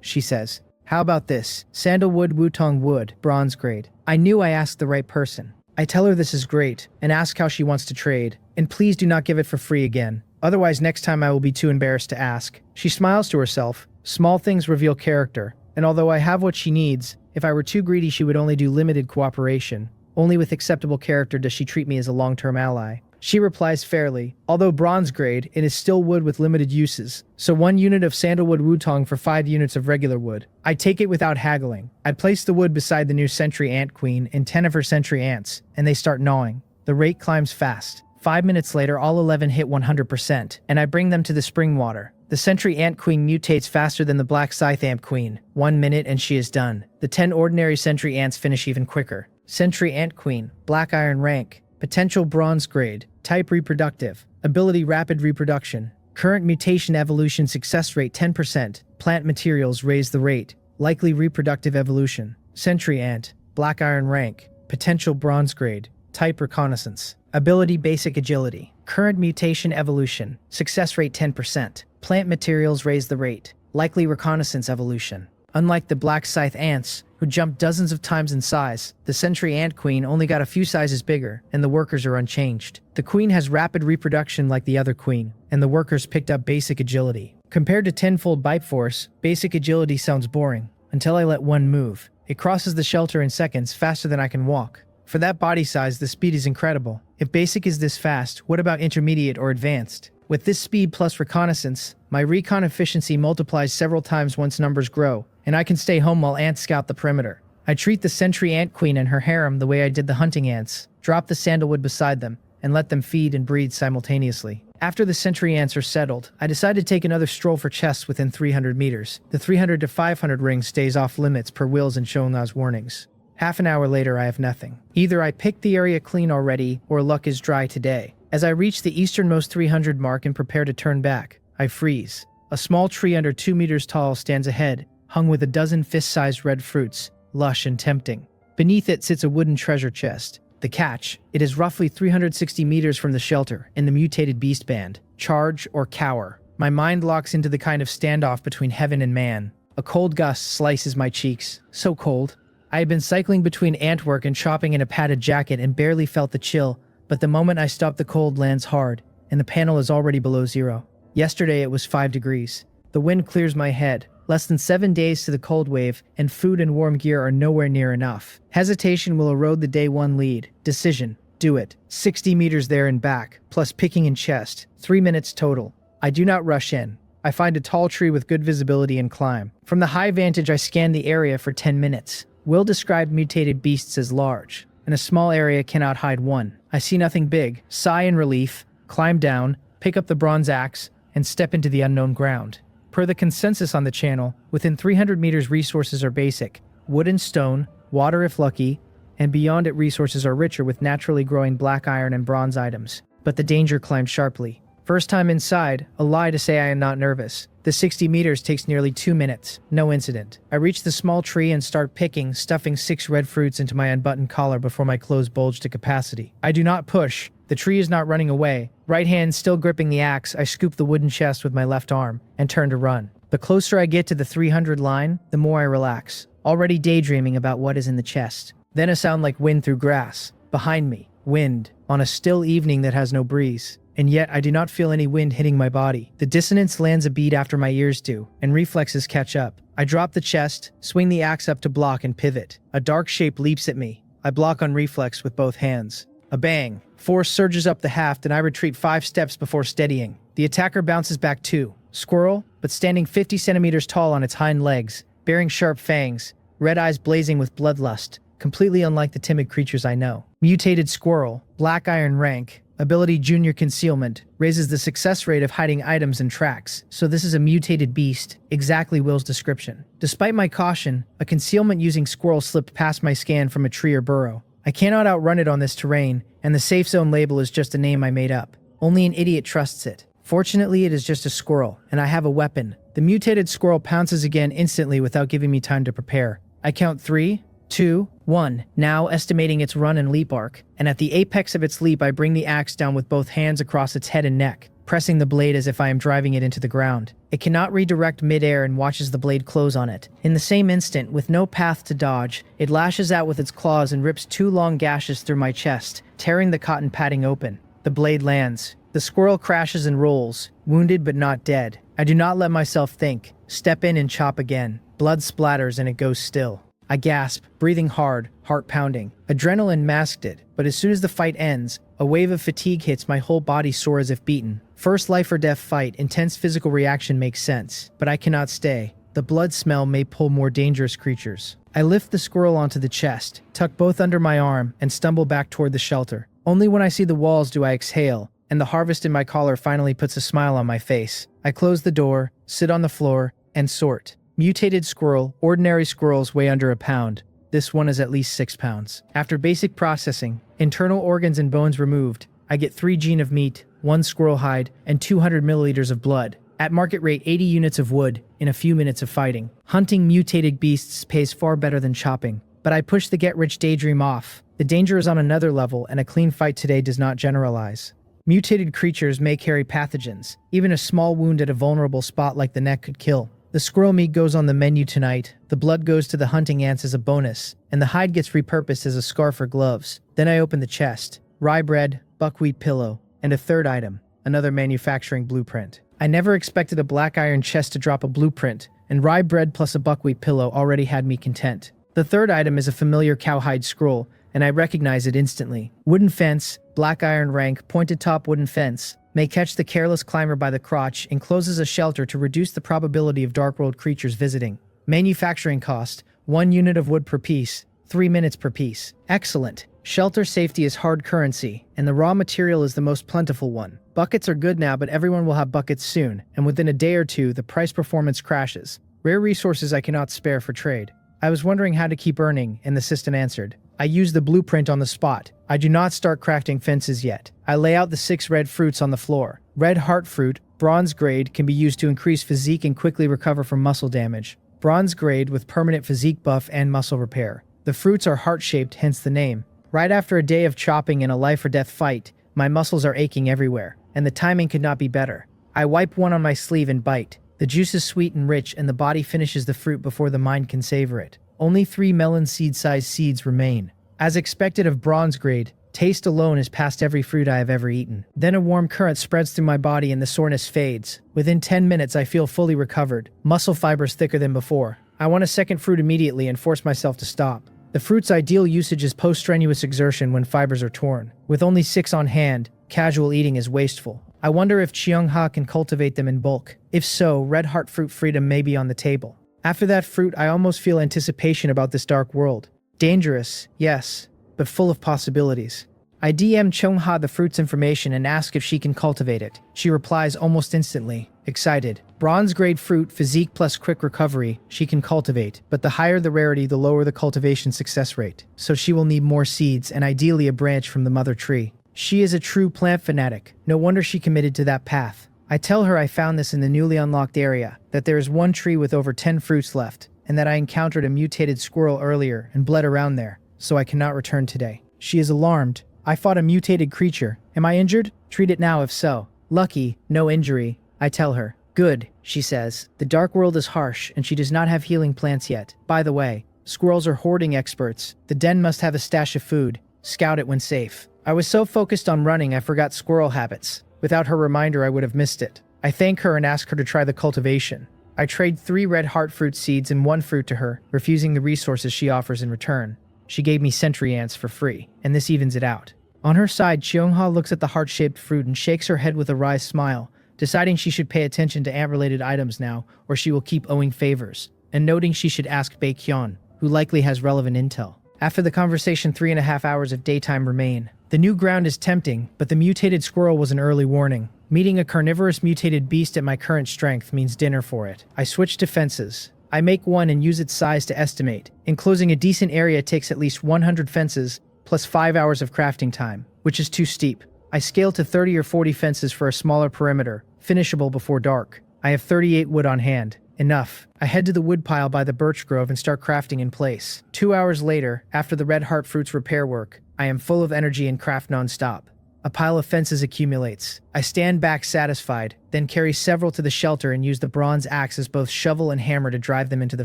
She says. How about this? Sandalwood wutong wood, bronze grade. I knew I asked the right person. I tell her this is great, and ask how she wants to trade. And please do not give it for free again. Otherwise next time I will be too embarrassed to ask. She smiles to herself. Small things reveal character. And although I have what she needs, if I were too greedy she would only do limited cooperation. Only with acceptable character does she treat me as a long-term ally. She replies fairly. Although bronze grade, it is still wood with limited uses. So 1 unit of sandalwood wutong for 5 units of regular wood. I take it without haggling. I place the wood beside the new sentry ant queen and 10 of her sentry ants, and they start gnawing. The rate climbs fast. 5 minutes later, all 11 hit 100%, and I bring them to the spring water. The sentry ant queen mutates faster than the black scythe ant queen. 1 minute and she is done. The 10 ordinary sentry ants finish even quicker. Sentry ant queen, black iron rank. Potential bronze grade. Type reproductive. Ability rapid reproduction. Current mutation evolution success rate 10%. Plant materials raise the rate. Likely reproductive evolution. Sentry ant. Black iron rank. Potential bronze grade. Type reconnaissance. Ability basic agility. Current mutation evolution. Success rate 10%. Plant materials raise the rate. Likely reconnaissance evolution. Unlike the black scythe ants, who jumped dozens of times in size, the sentry ant queen only got a few sizes bigger, and the workers are unchanged. The queen has rapid reproduction like the other queen, and the workers picked up basic agility. Compared to tenfold bite force, basic agility sounds boring, until I let one move. It crosses the shelter in seconds faster than I can walk. For that body size, the speed is incredible. If basic is this fast, what about intermediate or advanced? With this speed plus reconnaissance, my recon efficiency multiplies several times once numbers grow, and I can stay home while ants scout the perimeter. I treat the sentry ant queen and her harem the way I did the hunting ants, drop the sandalwood beside them, and let them feed and breed simultaneously. After the sentry ants are settled, I decide to take another stroll for chests within 300 meters. The 300 to 500 ring stays off limits per Will's and Shonna's warnings. Half an hour later I have nothing. Either I picked the area clean already, or luck is dry today. As I reach the easternmost 300 mark and prepare to turn back, I freeze. A small tree under 2 meters tall stands ahead, hung with a dozen fist-sized red fruits, lush and tempting. Beneath it sits a wooden treasure chest. The catch, it is roughly 360 meters from the shelter in the mutated beast band. Charge or cower. My mind locks into the kind of standoff between heaven and man. A cold gust slices my cheeks. So cold. I had been cycling between ant work and shopping in a padded jacket and barely felt the chill, but the moment I stop the cold lands hard, and the panel is already below zero. Yesterday it was 5 degrees. The wind clears my head. Less than 7 days to the cold wave, and food and warm gear are nowhere near enough. Hesitation will erode the day one lead. Decision. Do it. 60 meters there and back, plus picking in chest. 3 minutes total. I do not rush in. I find a tall tree with good visibility and climb. From the high vantage I scan the area for 10 minutes. Will describe mutated beasts as large. In a small area cannot hide one. I see nothing big. Sigh in relief, climb down, pick up the bronze axe, and step into the unknown ground. Per the consensus on the channel, within 300 meters resources are basic, wood and stone, water if lucky, and beyond it resources are richer with naturally growing black iron and bronze items. But the danger climbed sharply. First time inside, a lie to say I am not nervous. The 60 meters takes nearly 2 minutes, no incident. I reach the small tree and start picking, stuffing 6 red fruits into my unbuttoned collar before my clothes bulge to capacity. I do not push. The tree is not running away. Right hand still gripping the axe, I scoop the wooden chest with my left arm and turn to run. The closer I get to the 300 line, the more I relax, already daydreaming about what is in the chest. Then a sound like wind through grass. Behind me, wind, on a still evening that has no breeze. And yet I do not feel any wind hitting my body. The dissonance lands a beat after my ears do, and reflexes catch up. I drop the chest, swing the axe up to block and pivot. A dark shape leaps at me. I block on reflex with both hands. A bang. Force surges up the haft and I retreat 5 steps before steadying. The attacker bounces back too. Squirrel, but standing 50 centimeters tall on its hind legs, bearing sharp fangs, red eyes blazing with bloodlust, completely unlike the timid creatures I know. Mutated squirrel, black iron rank, ability junior concealment, raises the success rate of hiding items and tracks, so this is a mutated beast, exactly Will's description. Despite my caution, a concealment using squirrel slipped past my scan from a tree or burrow. I cannot outrun it on this terrain, and the safe zone label is just a name I made up. Only an idiot trusts it. Fortunately, it is just a squirrel, and I have a weapon. The mutated squirrel pounces again instantly without giving me time to prepare. I count 3, 2, 1, now estimating its run and leap arc, and at the apex of its leap I bring the axe down with both hands across its head and neck, pressing the blade as if I am driving it into the ground. It cannot redirect midair and watches the blade close on it. In the same instant, with no path to dodge, it lashes out with its claws and rips 2 long gashes through my chest, tearing the cotton padding open. The blade lands. The squirrel crashes and rolls, wounded but not dead. I do not let myself think. Step in and chop again. Blood splatters and it goes still. I gasp, breathing hard, heart pounding. Adrenaline masked it, but as soon as the fight ends, a wave of fatigue hits my whole body sore as if beaten. First life or death fight, intense physical reaction makes sense, but I cannot stay. The blood smell may pull more dangerous creatures. I lift the squirrel onto the chest, tuck both under my arm, and stumble back toward the shelter. Only when I see the walls do I exhale, and the harvest in my collar finally puts a smile on my face. I close the door, sit on the floor, and sort. Mutated squirrel, ordinary squirrels weigh under a pound. This one is at least 6 pounds. After basic processing, internal organs and bones removed, I get 3 gene of meat, 1 squirrel hide, and 200 milliliters of blood. At market rate 80 units of wood, in a few minutes of fighting. Hunting mutated beasts pays far better than chopping. But I push the get-rich daydream off. The danger is on another level, and a clean fight today does not generalize. Mutated creatures may carry pathogens. Even a small wound at a vulnerable spot like the neck could kill. The squirrel meat goes on the menu tonight, the blood goes to the hunting ants as a bonus, and the hide gets repurposed as a scarf or gloves. Then I open the chest. Rye bread, buckwheat pillow, and a third item, another manufacturing blueprint. I never expected a black iron chest to drop a blueprint, and rye bread plus a buckwheat pillow already had me content. The third item is a familiar cowhide scroll, and I recognize it instantly. Wooden fence, black iron rank, pointed top wooden fence, may catch the careless climber by the crotch, encloses a shelter to reduce the probability of dark world creatures visiting. Manufacturing cost, 1 unit of wood per piece, 3 minutes per piece. Excellent. Shelter safety is hard currency, and the raw material is the most plentiful one. Buckets are good now, but everyone will have buckets soon, and within a day or two, the price performance crashes. Rare resources I cannot spare for trade. I was wondering how to keep earning, and the assistant answered. I use the blueprint on the spot. I do not start crafting fences yet. I lay out the 6 red fruits on the floor. Red heart fruit, bronze grade, can be used to increase physique and quickly recover from muscle damage. Bronze grade with permanent physique buff and muscle repair. The fruits are heart-shaped, hence the name. Right after a day of chopping in a life or death fight, my muscles are aching everywhere, and the timing could not be better. I wipe one on my sleeve and bite. The juice is sweet and rich, and the body finishes the fruit before the mind can savor it. Only 3 melon seed-sized seeds remain. As expected of bronze grade, Taste alone is past every fruit I have ever eaten. Then a warm current spreads through my body and the soreness fades. Within 10 minutes, I feel fully recovered, muscle fibers thicker than before. I want a second fruit immediately and force myself to stop. The fruit's ideal usage is post-strenuous exertion when fibers are torn. With only 6 on hand, casual eating is wasteful. I wonder if Cheongha can cultivate them in bulk. If so, red heart fruit freedom may be on the table. After that fruit, I almost feel anticipation about this dark world. Dangerous, yes, but full of possibilities. I DM Cheongha the fruit's information and ask if she can cultivate it. She replies almost instantly, excited. Bronze-grade fruit, physique plus quick recovery, she can cultivate, but the higher the rarity, the lower the cultivation success rate. So she will need more seeds and ideally a branch from the mother tree. She is a true plant fanatic. No wonder she committed to that path. I tell her I found this in the newly unlocked area, that there is one tree with over 10 fruits left, and that I encountered a mutated squirrel earlier and bled around there, so I cannot return today. She is alarmed. I fought a mutated creature. Am I injured? Treat it now if so. Lucky, no injury. I tell her. Good, she says. The dark world is harsh, and she does not have healing plants yet. By the way, squirrels are hoarding experts. The den must have a stash of food. Scout it when safe. I was so focused on running I forgot squirrel habits. Without her reminder I would have missed it. I thank her and ask her to try the cultivation. I trade 3 red heart fruit seeds and 1 fruit to her, refusing the resources she offers in return. She gave me sentry ants for free, and this evens it out. On her side, Cheongha looks at the heart-shaped fruit and shakes her head with a wry smile, deciding she should pay attention to ant-related items now, or she will keep owing favors, and noting she should ask Baekhyun, who likely has relevant intel. After the conversation, 3.5 hours of daytime remain. The new ground is tempting, but the mutated squirrel was an early warning. Meeting a carnivorous mutated beast at my current strength means dinner for it. I switch to fences. I make one and use its size to estimate. Enclosing a decent area takes at least 100 fences, plus 5 hours of crafting time, which is too steep. I scale to 30 or 40 fences for a smaller perimeter, finishable before dark. I have 38 wood on hand. Enough. I head to the woodpile by the birch grove and start crafting in place. 2 hours later, after the red heart fruit's repair work, I am full of energy and craft non-stop. A pile of fences accumulates. I stand back satisfied, then carry several to the shelter and use the bronze axe as both shovel and hammer to drive them into the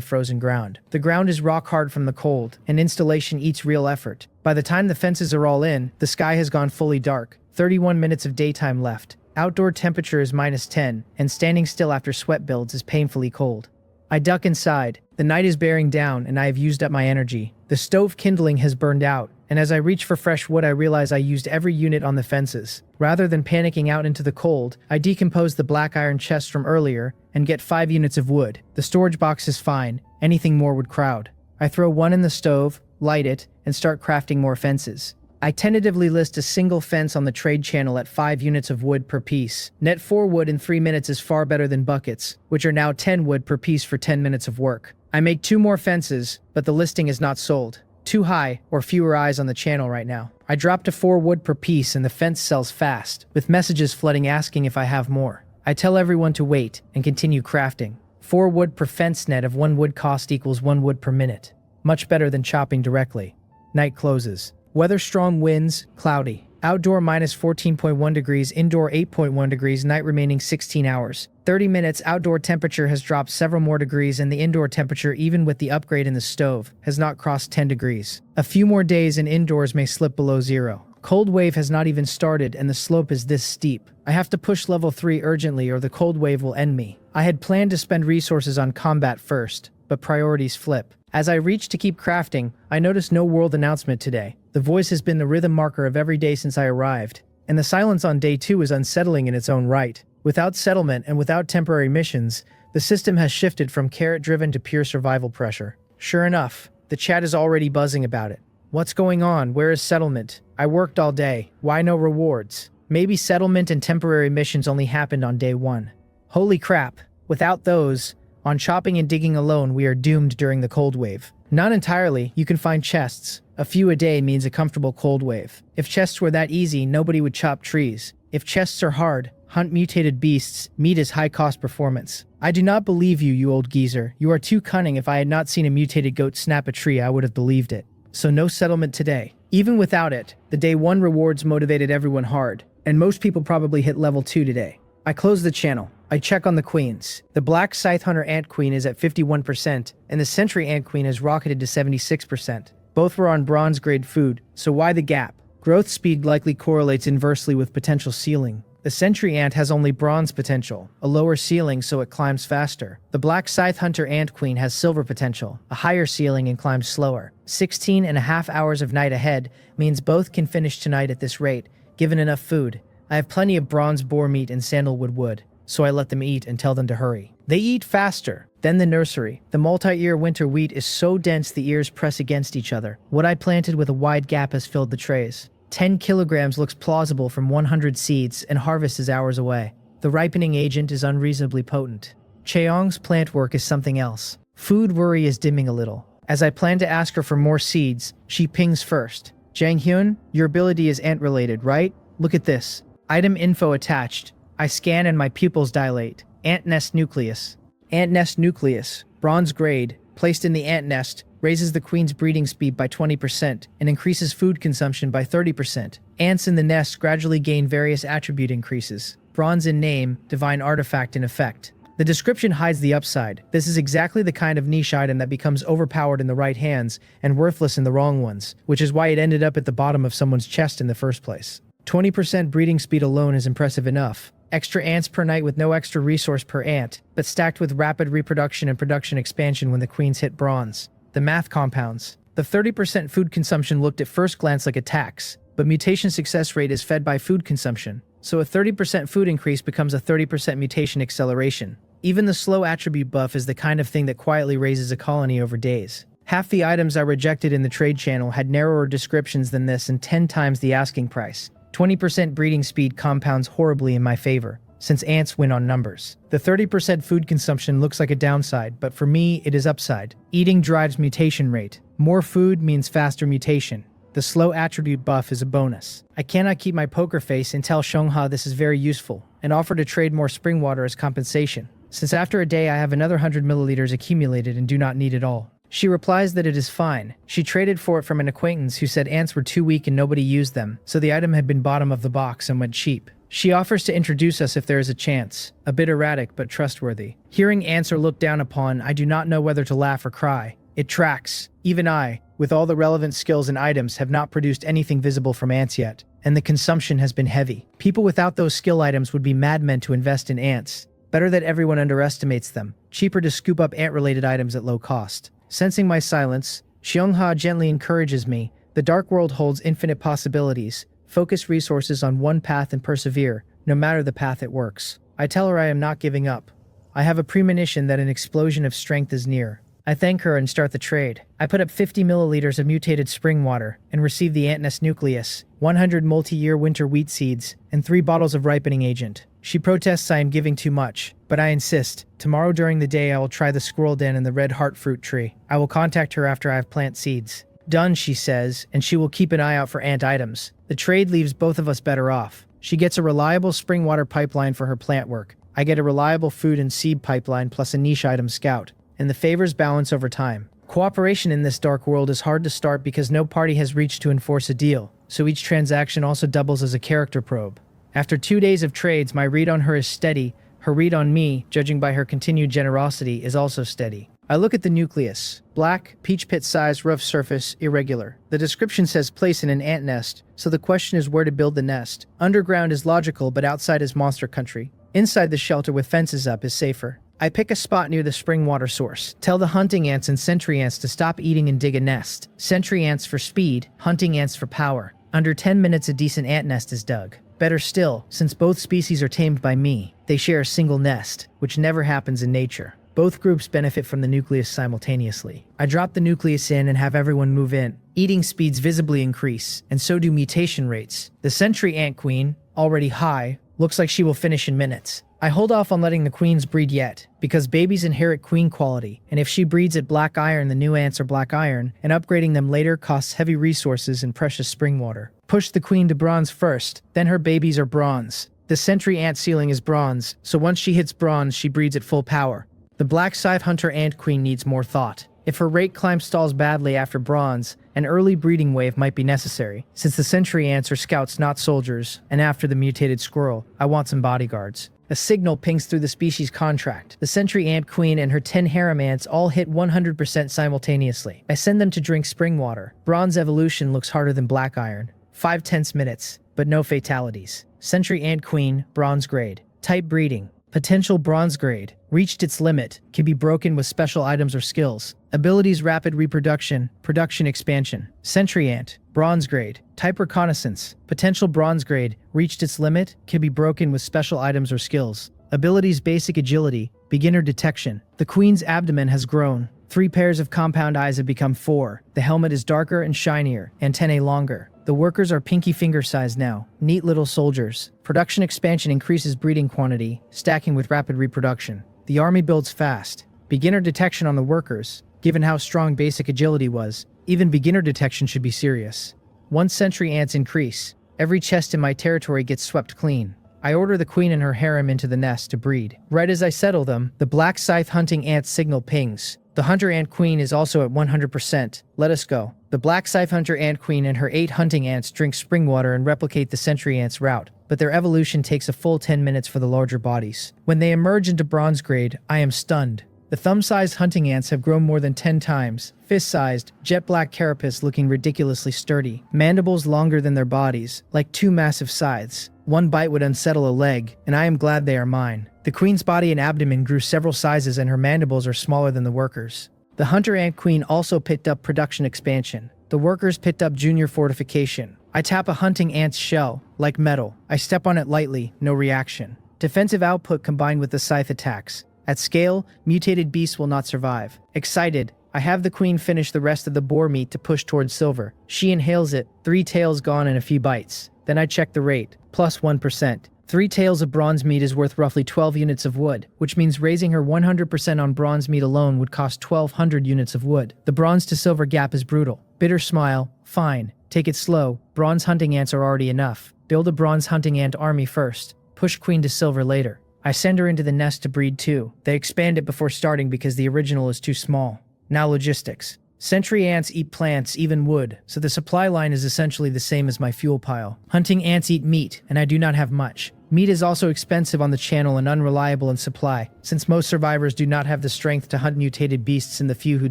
frozen ground. The ground is rock hard from the cold, and installation eats real effort. By the time the fences are all in, the sky has gone fully dark. 31 minutes of daytime left. Outdoor temperature is -10, and standing still after sweat builds is painfully cold. I duck inside. The night is bearing down, and I have used up my energy. The stove kindling has burned out, and as I reach for fresh wood, I realize I used every unit on the fences. Rather than panicking out into the cold, I decompose the black iron chest from earlier and get 5 units of wood. The storage box is fine. Anything more would crowd. I throw one in the stove, light it, and start crafting more fences. I tentatively list a single fence on the trade channel at 5 units of wood per piece. Net 4 wood in 3 minutes is far better than buckets, which are now 10 wood per piece for 10 minutes of work. I make 2 more fences, but the listing is not sold. Too high, or fewer eyes on the channel right now. I drop to 4 wood per piece and the fence sells fast, with messages flooding asking if I have more. I tell everyone to wait and continue crafting. 4 wood per fence net of 1 wood cost equals 1 wood per minute. Much better than chopping directly. Night closes. Weather strong winds, cloudy. Outdoor -14.1 degrees, indoor 8.1 degrees, night remaining 16 hours. 30 minutes, outdoor temperature has dropped several more degrees and the indoor temperature, even with the upgrade in the stove, has not crossed 10 degrees. A few more days and indoors may slip below 0. Cold wave has not even started and the slope is this steep. I have to push level 3 urgently or the cold wave will end me. I had planned to spend resources on combat first, but priorities flip. As I reach to keep crafting, I notice no world announcement today. The voice has been the rhythm marker of every day since I arrived, and the silence on day 2 is unsettling in its own right. Without settlement and without temporary missions, the system has shifted from carrot-driven to pure survival pressure. Sure enough, the chat is already buzzing about it. What's going on? Where is settlement? I worked all day. Why no rewards? Maybe settlement and temporary missions only happened on day 1. Holy crap. Without those, on chopping and digging alone, we are doomed during the cold wave. Not entirely. You can find chests. A few a day means a comfortable cold wave. If chests were that easy, nobody would chop trees. If chests are hard, hunt mutated beasts. Meat is high-cost performance. I do not believe you, you old geezer. You are too cunning. If I had not seen a mutated goat snap a tree, I would have believed it. So no settlement today. Even without it, the day 1 rewards motivated everyone hard, and most people probably hit level 2 today. I close the channel. I check on the queens. The black scythe hunter ant queen is at 51%, and the sentry ant queen has rocketed to 76%. Both were on bronze grade food, so why the gap? Growth speed likely correlates inversely with potential ceiling. The sentry ant has only bronze potential, a lower ceiling so it climbs faster. The black scythe hunter ant queen has silver potential, a higher ceiling and climbs slower. 16.5 hours of night ahead means both can finish tonight at this rate, given enough food. I have plenty of bronze boar meat and sandalwood wood, so I let them eat and tell them to hurry. They eat faster. Then the nursery. The multi-ear winter wheat is so dense the ears press against each other. What I planted with a wide gap has filled the trays. 10 kilograms looks plausible from 100 seeds, and harvest is hours away. The ripening agent is unreasonably potent. Cheong's plant work is something else. Food worry is dimming a little. As I plan to ask her for more seeds, she pings first. Jang-hyun, your ability is ant-related, right? Look at this. Item info attached. I scan and my pupils dilate. Ant nest nucleus. Ant nest nucleus, bronze grade, placed in the ant nest, raises the queen's breeding speed by 20% and increases food consumption by 30%. Ants in the nest gradually gain various attribute increases. Bronze in name, divine artifact in effect. The description hides the upside. This is exactly the kind of niche item that becomes overpowered in the right hands and worthless in the wrong ones, which is why it ended up at the bottom of someone's chest in the first place. 20% breeding speed alone is impressive enough. Extra ants per night with no extra resource per ant, but stacked with rapid reproduction and production expansion when the queens hit bronze. The math compounds. The 30% food consumption looked at first glance like a tax, but mutation success rate is fed by food consumption, so a 30% food increase becomes a 30% mutation acceleration. Even the slow attribute buff is the kind of thing that quietly raises a colony over days. Half the items I rejected in the trade channel had narrower descriptions than this and 10 times the asking price. 20% breeding speed compounds horribly in my favor, since ants win on numbers. The 30% food consumption looks like a downside, but for me, it is upside. Eating drives mutation rate. More food means faster mutation. The slow attribute buff is a bonus. I cannot keep my poker face and tell Seongha this is very useful, and offer to trade more spring water as compensation, since after a day I have another 100 milliliters accumulated and do not need it all. She replies that it is fine. She traded for it from an acquaintance who said ants were too weak and nobody used them, so the item had been bottom of the box and went cheap. She offers to introduce us if there is a chance. A bit erratic, but trustworthy. Hearing ants are looked down upon, I do not know whether to laugh or cry. It tracks. Even I, with all the relevant skills and items, have not produced anything visible from ants yet, and the consumption has been heavy. People without those skill items would be madmen to invest in ants. Better that everyone underestimates them. Cheaper to scoop up ant-related items at low cost. Sensing my silence, Seongha gently encourages me. The dark world holds infinite possibilities. Focus resources on one path and persevere, no matter the path it works. I tell her I am not giving up. I have a premonition that an explosion of strength is near. I thank her and start the trade. I put up 50 milliliters of mutated spring water and receive the ant nest nucleus, 100 multi-year winter wheat seeds, and 3 bottles of ripening agent. She protests I am giving too much, but I insist. Tomorrow during the day I will try the squirrel den and the red heart fruit tree. I will contact her after I have plant seeds. Done, she says, and she will keep an eye out for ant items. The trade leaves both of us better off. She gets a reliable spring water pipeline for her plant work. I get a reliable food and seed pipeline plus a niche item scout, and the favors balance over time. Cooperation in this dark world is hard to start because no party has reached to enforce a deal, so each transaction also doubles as a character probe. After 2 days of trades, my read on her is steady. Her read on me, judging by her continued generosity, is also steady. I look at the nucleus. Black, peach pit size, rough surface, irregular. The description says place in an ant nest, so the question is where to build the nest. Underground is logical, but outside is monster country. Inside the shelter with fences up is safer. I pick a spot near the spring water source. Tell the hunting ants and sentry ants to stop eating and dig a nest. Sentry ants for speed, hunting ants for power. Under 10 minutes a decent ant nest is dug. Better still, since both species are tamed by me, they share a single nest, which never happens in nature. Both groups benefit from the nucleus simultaneously. I drop the nucleus in and have everyone move in. Eating speeds visibly increase, and so do mutation rates. The sentry ant queen, already high, looks like she will finish in minutes. I hold off on letting the queens breed yet, because babies inherit queen quality, and if she breeds at black iron the new ants are black iron, and upgrading them later costs heavy resources and precious spring water. Push the queen to bronze first, then her babies are bronze. The sentry ant ceiling is bronze, so once she hits bronze she breeds at full power. The black scythe hunter ant queen needs more thought. If her rate climb stalls badly after bronze, an early breeding wave might be necessary, since the sentry ants are scouts not soldiers, and after the mutated squirrel, I want some bodyguards. A signal pings through the species contract. The sentry ant queen and her 10 harem ants all hit 100% simultaneously. I send them to drink spring water. Bronze evolution looks harder than black iron. 5 tense minutes, but no fatalities. Sentry Ant Queen, bronze grade. Type breeding. Potential bronze grade. Reached its limit. Can be broken with special items or skills. Abilities rapid reproduction, production expansion. Sentry Ant, bronze grade. Type reconnaissance. Potential bronze grade. Reached its limit. Can be broken with special items or skills. Abilities basic agility, beginner detection. The queen's abdomen has grown. 3 pairs of compound eyes have become 4. The helmet is darker and shinier, antennae longer. The workers are pinky finger size now. Neat little soldiers. Production expansion increases breeding quantity, stacking with rapid reproduction. The army builds fast. Beginner detection on the workers. Given how strong basic agility was, even beginner detection should be serious. 1 sentry ants increase. Every chest in my territory gets swept clean. I order the queen and her harem into the nest to breed. Right as I settle them, the black scythe hunting ant signal pings. The hunter ant queen is also at 100%. Let us go. The black scythe hunter ant queen and her 8 hunting ants drink spring water and replicate the sentry ant's route, but their evolution takes a full 10 minutes for the larger bodies. When they emerge into bronze grade, I am stunned. The thumb-sized hunting ants have grown more than 10 times, fist-sized, jet-black carapace looking ridiculously sturdy, mandibles longer than their bodies, like 2 massive scythes. 1 bite would unsettle a leg, and I am glad they are mine. The queen's body and abdomen grew several sizes and her mandibles are smaller than the workers. The hunter ant queen also picked up production expansion. The workers picked up junior fortification. I tap a hunting ant's shell, like metal. I step on it lightly, no reaction. Defensive output combined with the scythe attacks. At scale, mutated beasts will not survive. Excited, I have the queen finish the rest of the boar meat to push towards silver. She inhales it, 3 tails gone in a few bites. Then I check the rate, plus 1%. 3 tails of bronze meat is worth roughly 12 units of wood, which means raising her 100% on bronze meat alone would cost 1,200 units of wood. The bronze to silver gap is brutal. Bitter smile, fine, take it slow. Bronze hunting ants are already enough. Build a bronze hunting ant army first. Push queen to silver later. I send her into the nest to breed too. They expand it before starting because the original is too small. Now logistics. Sentry ants eat plants, even wood, so the supply line is essentially the same as my fuel pile. Hunting ants eat meat, and I do not have much. Meat is also expensive on the channel and unreliable in supply, since most survivors do not have the strength to hunt mutated beasts and the few who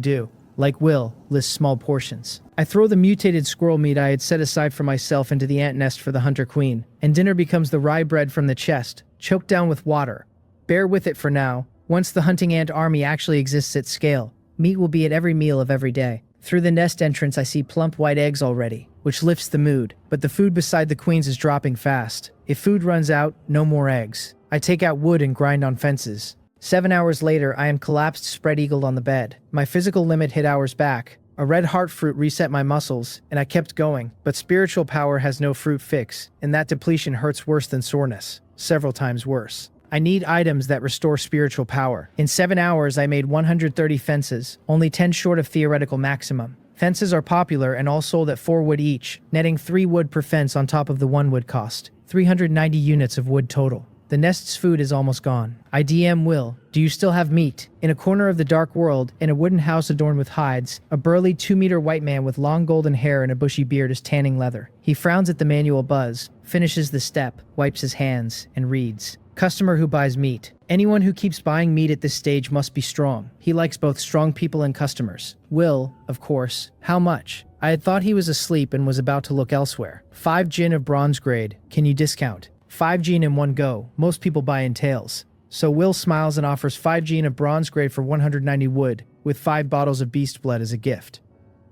do, like Will, list small portions. I throw the mutated squirrel meat I had set aside for myself into the ant nest for the hunter queen, and dinner becomes the rye bread from the chest, choked down with water. Bear with it for now. Once the hunting ant army actually exists at scale, meat will be at every meal of every day. Through the nest entrance I see plump white eggs already, which lifts the mood, but the food beside the queens is dropping fast. If food runs out, no more eggs. I take out wood and grind on fences. 7 hours later, I am collapsed spread-eagled on the bed. My physical limit hit hours back. A red heart fruit reset my muscles, and I kept going, but spiritual power has no fruit fix, and that depletion hurts worse than soreness. Several times worse. I need items that restore spiritual power. In 7 hours, I made 130 fences, only 10 short of theoretical maximum. Fences are popular and all sold at 4 wood each, netting 3 wood per fence on top of the 1 wood cost. 390 units of wood total. The nest's food is almost gone. I DM Will, do you still have meat? In a corner of the dark world, in a wooden house adorned with hides, a burly 2-meter white man with long golden hair and a bushy beard is tanning leather. He frowns at the manual buzz, finishes the step, wipes his hands, and reads. Customer who buys meat. Anyone who keeps buying meat at this stage must be strong. He likes both strong people and customers. Will, of course. How much? I had thought he was asleep and was about to look elsewhere. 5 gin of bronze grade. Can you discount? 5 gin in one go. Most people buy in tails. So Will smiles and offers 5 gin of bronze grade for 190 wood, with 5 bottles of beast blood as a gift.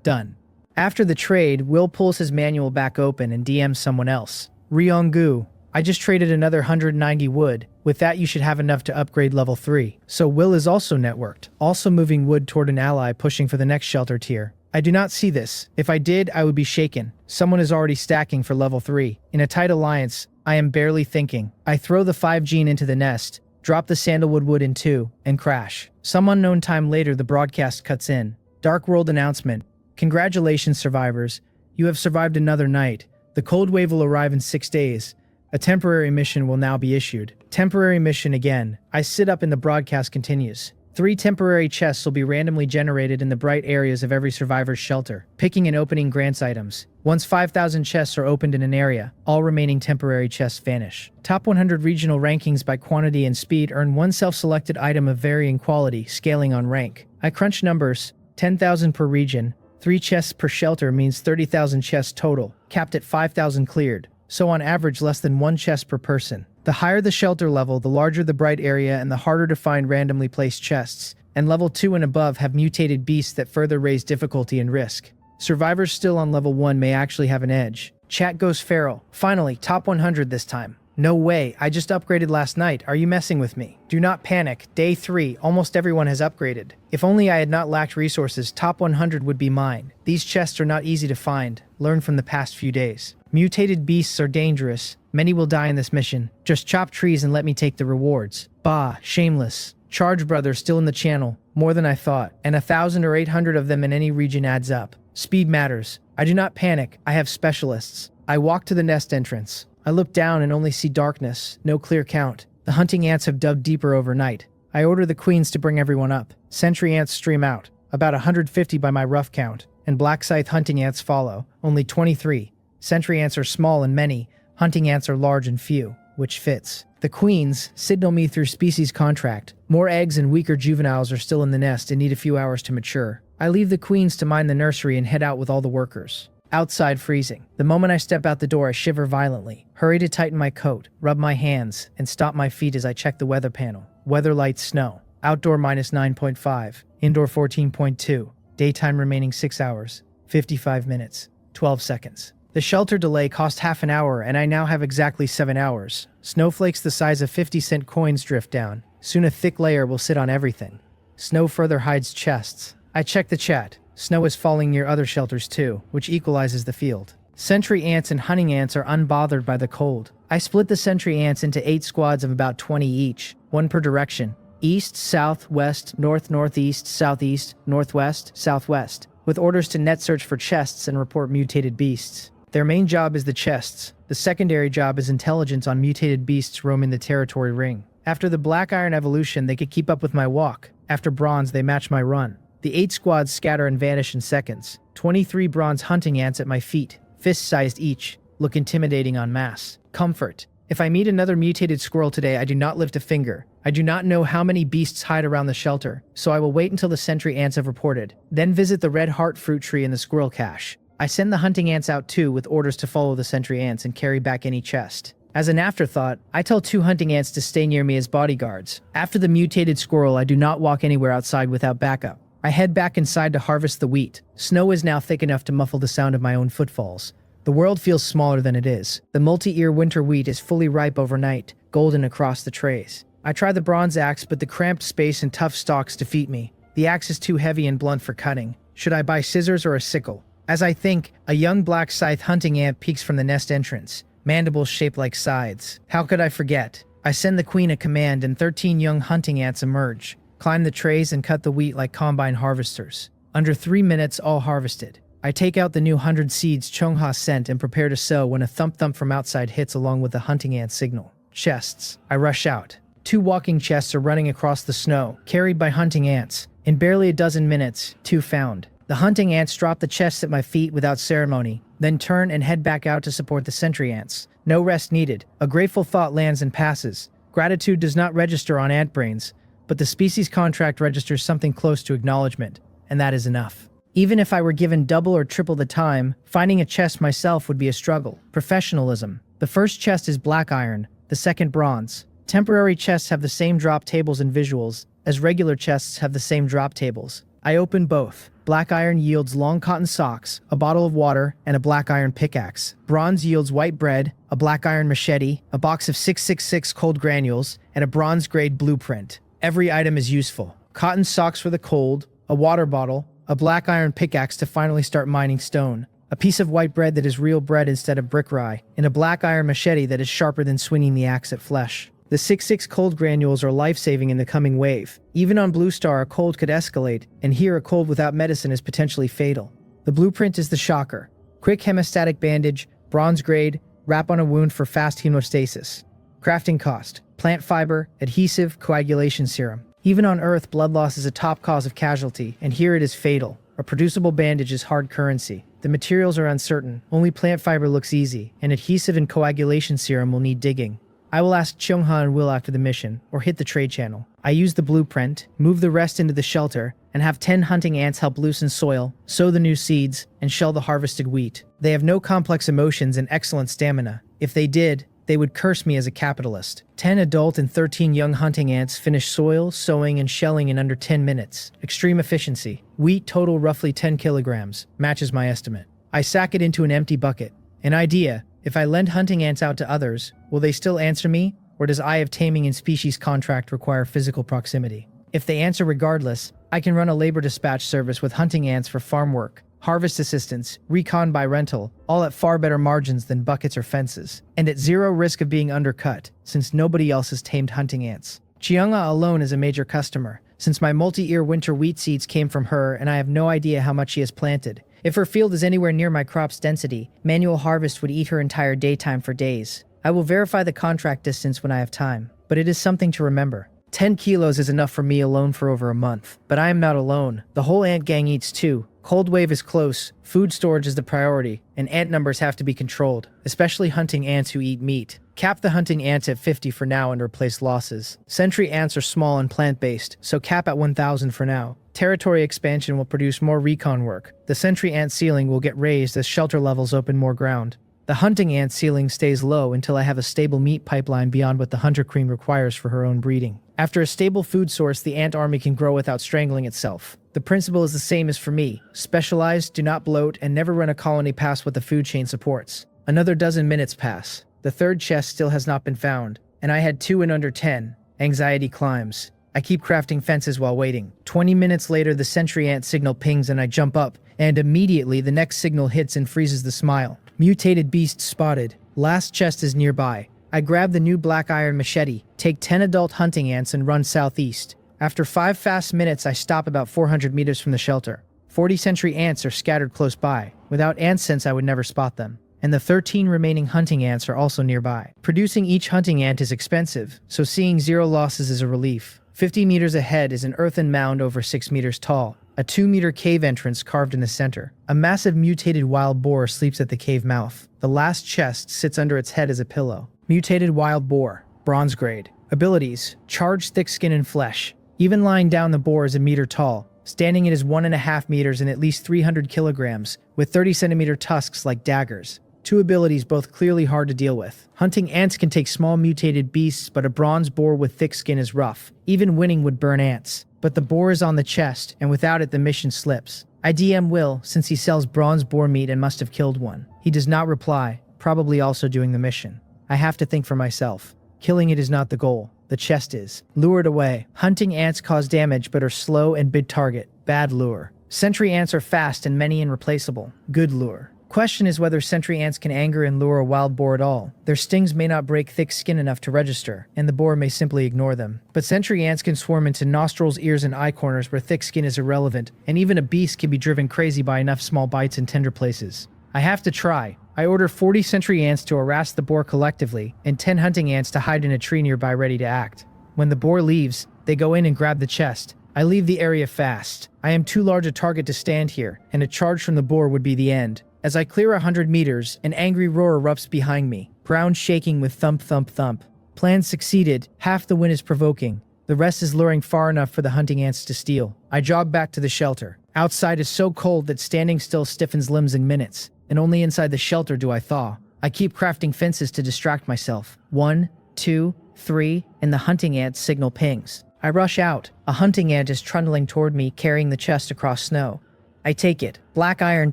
Done. After the trade, Will pulls his manual back open and DMs someone else. Ryonggu. I just traded another 190 wood. With that you should have enough to upgrade level 3. So Will is also networked, also moving wood toward an ally pushing for the next shelter tier. I do not see this. If I did, I would be shaken. Someone is already stacking for level 3. In a tight alliance, I am barely thinking. I throw the 5 gene into the nest, drop the sandalwood wood in 2, and crash. Some unknown time later the broadcast cuts in. Dark World announcement. Congratulations survivors. You have survived another night. The cold wave will arrive in 6 days. A temporary mission will now be issued. Temporary mission again. I sit up and the broadcast continues. 3 temporary chests will be randomly generated in the bright areas of every survivor's shelter. Picking and opening grants items. Once 5,000 chests are opened in an area, all remaining temporary chests vanish. Top 100 regional rankings by quantity and speed earn 1 self-selected item of varying quality, scaling on rank. I crunch numbers. 10,000 per region. 3 chests per shelter means 30,000 chests total. capped at 5,000 cleared, so on average less than one chest per person. The higher the shelter level, the larger the bright area and the harder to find randomly placed chests, and level 2 and above have mutated beasts that further raise difficulty and risk. Survivors still on level 1 may actually have an edge. Chat goes feral. Finally, top 100 this time. No way, I just upgraded last night, are you messing with me? Do not panic, day 3, almost everyone has upgraded. If only I had not lacked resources, top 100 would be mine. These chests are not easy to find, learn from the past few days. Mutated beasts are dangerous, many will die in this mission. Just chop trees and let me take the rewards. Bah, shameless. Charge brother still in the channel, more than I thought, and 1,000 or 800 of them in any region adds up. Speed matters. I do not panic, I have specialists. I walk to the nest entrance. I look down and only see darkness, no clear count. The hunting ants have dug deeper overnight. I order the queens to bring everyone up. Sentry ants stream out, about 150 by my rough count, and black scythe hunting ants follow, only 23. Sentry ants are small and many, hunting ants are large and few, which fits. The queens signal me through species contract. More eggs and weaker juveniles are still in the nest and need a few hours to mature. I leave the queens to mind the nursery and head out with all the workers. Outside freezing. The moment I step out the door, I shiver violently. Hurry to tighten my coat, rub my hands, and stop my feet as I check the weather panel. Weather light snow. Outdoor minus 9.5. Indoor 14.2. Daytime remaining 6 hours. 55 minutes. 12 seconds. The shelter delay cost half an hour and I now have exactly 7 hours. Snowflakes the size of 50-cent coins drift down. Soon a thick layer will sit on everything. Snow further hides chests. I check the chat. Snow is falling near other shelters too, which equalizes the field. Sentry ants and hunting ants are unbothered by the cold. I split the sentry ants into 8 squads of about 20 each, 1 per direction. East, south, west, north, northeast, southeast, northwest, southwest, with orders to net search for chests and report mutated beasts. Their main job is the chests. The secondary job is intelligence on mutated beasts roaming the territory ring. After the black iron evolution, they could keep up with my walk. After bronze, they match my run. The 8 squads scatter and vanish in seconds. 23 bronze hunting ants at my feet, fist-sized each, look intimidating en masse. Comfort. If I meet another mutated squirrel today, I do not lift a finger. I do not know how many beasts hide around the shelter, so I will wait until the sentry ants have reported, then visit the red heart fruit tree in the squirrel cache. I send the hunting ants out too with orders to follow the sentry ants and carry back any chest. As an afterthought, I tell 2 hunting ants to stay near me as bodyguards. After the mutated squirrel, I do not walk anywhere outside without backup. I head back inside to harvest the wheat. Snow is now thick enough to muffle the sound of my own footfalls. The world feels smaller than it is. The multi-ear winter wheat is fully ripe overnight, golden across the trays. I try the bronze axe, but the cramped space and tough stalks defeat me. The axe is too heavy and blunt for cutting. Should I buy scissors or a sickle? As I think, a young black scythe hunting ant peeks from the nest entrance, mandibles shaped like scythes. How could I forget? I send the queen a command and 13 young hunting ants emerge, climb the trays and cut the wheat like combine harvesters. Under 3 minutes, all harvested. I take out the new 100 seeds Chongha sent and prepare to sow when a thump-thump from outside hits along with the hunting ant signal. Chests. I rush out. 2 walking chests are running across the snow, carried by hunting ants. In barely a dozen minutes, 2 found. The hunting ants drop the chests at my feet without ceremony, then turn and head back out to support the sentry ants. No rest needed. A grateful thought lands and passes. Gratitude does not register on ant brains, but the species contract registers something close to acknowledgement, and that is enough. Even if I were given double or triple the time, finding a chest myself would be a struggle. Professionalism. The first chest is black iron, the second bronze. Temporary chests have the same drop tables and visuals, as regular chests have the same drop tables. I open both. Black iron yields long cotton socks, a bottle of water, and a black iron pickaxe. Bronze yields white bread, a black iron machete, a box of 666 cold granules, and a bronze-grade blueprint. Every item is useful. Cotton socks for the cold, a water bottle, a black iron pickaxe to finally start mining stone, a piece of white bread that is real bread instead of brick rye, and a black iron machete that is sharper than swinging the axe at flesh. The 6-6 cold granules are life-saving in the coming wave. Even on Blue Star, a cold could escalate, and here a cold without medicine is potentially fatal. The blueprint is the shocker. Quick hemostatic bandage, bronze grade, wrap on a wound for fast hemostasis. Crafting cost: plant fiber, adhesive, coagulation serum. Even on Earth, blood loss is a top cause of casualty, and here it is fatal. A producible bandage is hard currency. The materials are uncertain, only plant fiber looks easy, and adhesive and coagulation serum will need digging. I will ask Chungha and Will after the mission, or hit the trade channel. I use the blueprint, move the rest into the shelter, and have 10 hunting ants help loosen soil, sow the new seeds, and shell the harvested wheat. They have no complex emotions and excellent stamina. If they did, they would curse me as a capitalist. 10 adult and 13 young hunting ants finish soil, sowing, and shelling in under 10 minutes. Extreme efficiency. Wheat total roughly 10 kilograms. Matches my estimate. I sack it into an empty bucket. An idea. If I lend hunting ants out to others, will they still answer me? Or does Eye of Taming and Species contract require physical proximity? If they answer regardless, I can run a labor dispatch service with hunting ants for farm work, harvest assistance, recon by rental, all at far better margins than buckets or fences, and at zero risk of being undercut, since nobody else has tamed hunting ants. Chianga alone is a major customer, since my multi-ear winter wheat seeds came from her and I have no idea how much she has planted. If her field is anywhere near my crop's density, manual harvest would eat her entire daytime for days. I will verify the contract distance when I have time, but it is something to remember. 10 kilos is enough for me alone for over a month. But I am not alone. The whole ant gang eats too. Cold wave is close, food storage is the priority, and ant numbers have to be controlled, especially hunting ants who eat meat. Cap the hunting ants at 50 for now and replace losses. Sentry ants are small and plant-based, so cap at 1,000 for now. Territory expansion will produce more recon work. The sentry ant ceiling will get raised as shelter levels open more ground. The hunting ant ceiling stays low until I have a stable meat pipeline beyond what the hunter queen requires for her own breeding. After a stable food source, the ant army can grow without strangling itself. The principle is the same as for me. Specialize, do not bloat, and never run a colony past what the food chain supports. Another dozen minutes pass. The third chest still has not been found, and I had 2 in under 10. Anxiety climbs. I keep crafting fences while waiting. 20 minutes later, the sentry ant signal pings and I jump up, and immediately the next signal hits and freezes the smile. Mutated beast spotted. Last chest is nearby. I grab the new black iron machete, take 10 adult hunting ants and run southeast. After 5 fast minutes, I stop about 400 meters from the shelter. 40 sentry ants are scattered close by. Without ant sense, I would never spot them. And the 13 remaining hunting ants are also nearby. Producing each hunting ant is expensive, so seeing 0 losses is a relief. 50 meters ahead is an earthen mound over 6 meters tall. A 2-meter cave entrance carved in the center. A massive mutated wild boar sleeps at the cave mouth. The last chest sits under its head as a pillow. Mutated wild boar. Bronze grade. Abilities. Charged thick skin and flesh. Even lying down, the boar is a meter tall. Standing, it is 1.5 meters and at least 300 kilograms, with 30-centimeter tusks like daggers. 2 abilities, both clearly hard to deal with. Hunting ants can take small mutated beasts, but a bronze boar with thick skin is rough. Even winning would burn ants. But the boar is on the chest, and without it the mission slips. I DM Will, since he sells bronze boar meat and must have killed one. He does not reply, probably also doing the mission. I have to think for myself. Killing it is not the goal. The chest is. Lured away. Hunting ants cause damage but are slow and big target. Bad lure. Sentry ants are fast and many and replaceable. Good lure. Question is whether sentry ants can anger and lure a wild boar at all. Their stings may not break thick skin enough to register, and the boar may simply ignore them. But sentry ants can swarm into nostrils, ears, and eye corners where thick skin is irrelevant, and even a beast can be driven crazy by enough small bites in tender places. I have to try. I order 40 sentry ants to harass the boar collectively, and 10 hunting ants to hide in a tree nearby ready to act. When the boar leaves, they go in and grab the chest. I leave the area fast. I am too large a target to stand here, and a charge from the boar would be the end. As I clear 100 meters, an angry roar erupts behind me, ground shaking with thump thump thump. Plan succeeded, half the win is provoking. The rest is luring far enough for the hunting ants to steal. I jog back to the shelter. Outside is so cold that standing still stiffens limbs in minutes, and only inside the shelter do I thaw. I keep crafting fences to distract myself. 1, 2, 3, and the hunting ant signal pings. I rush out. A hunting ant is trundling toward me, carrying the chest across snow. I take it. Black iron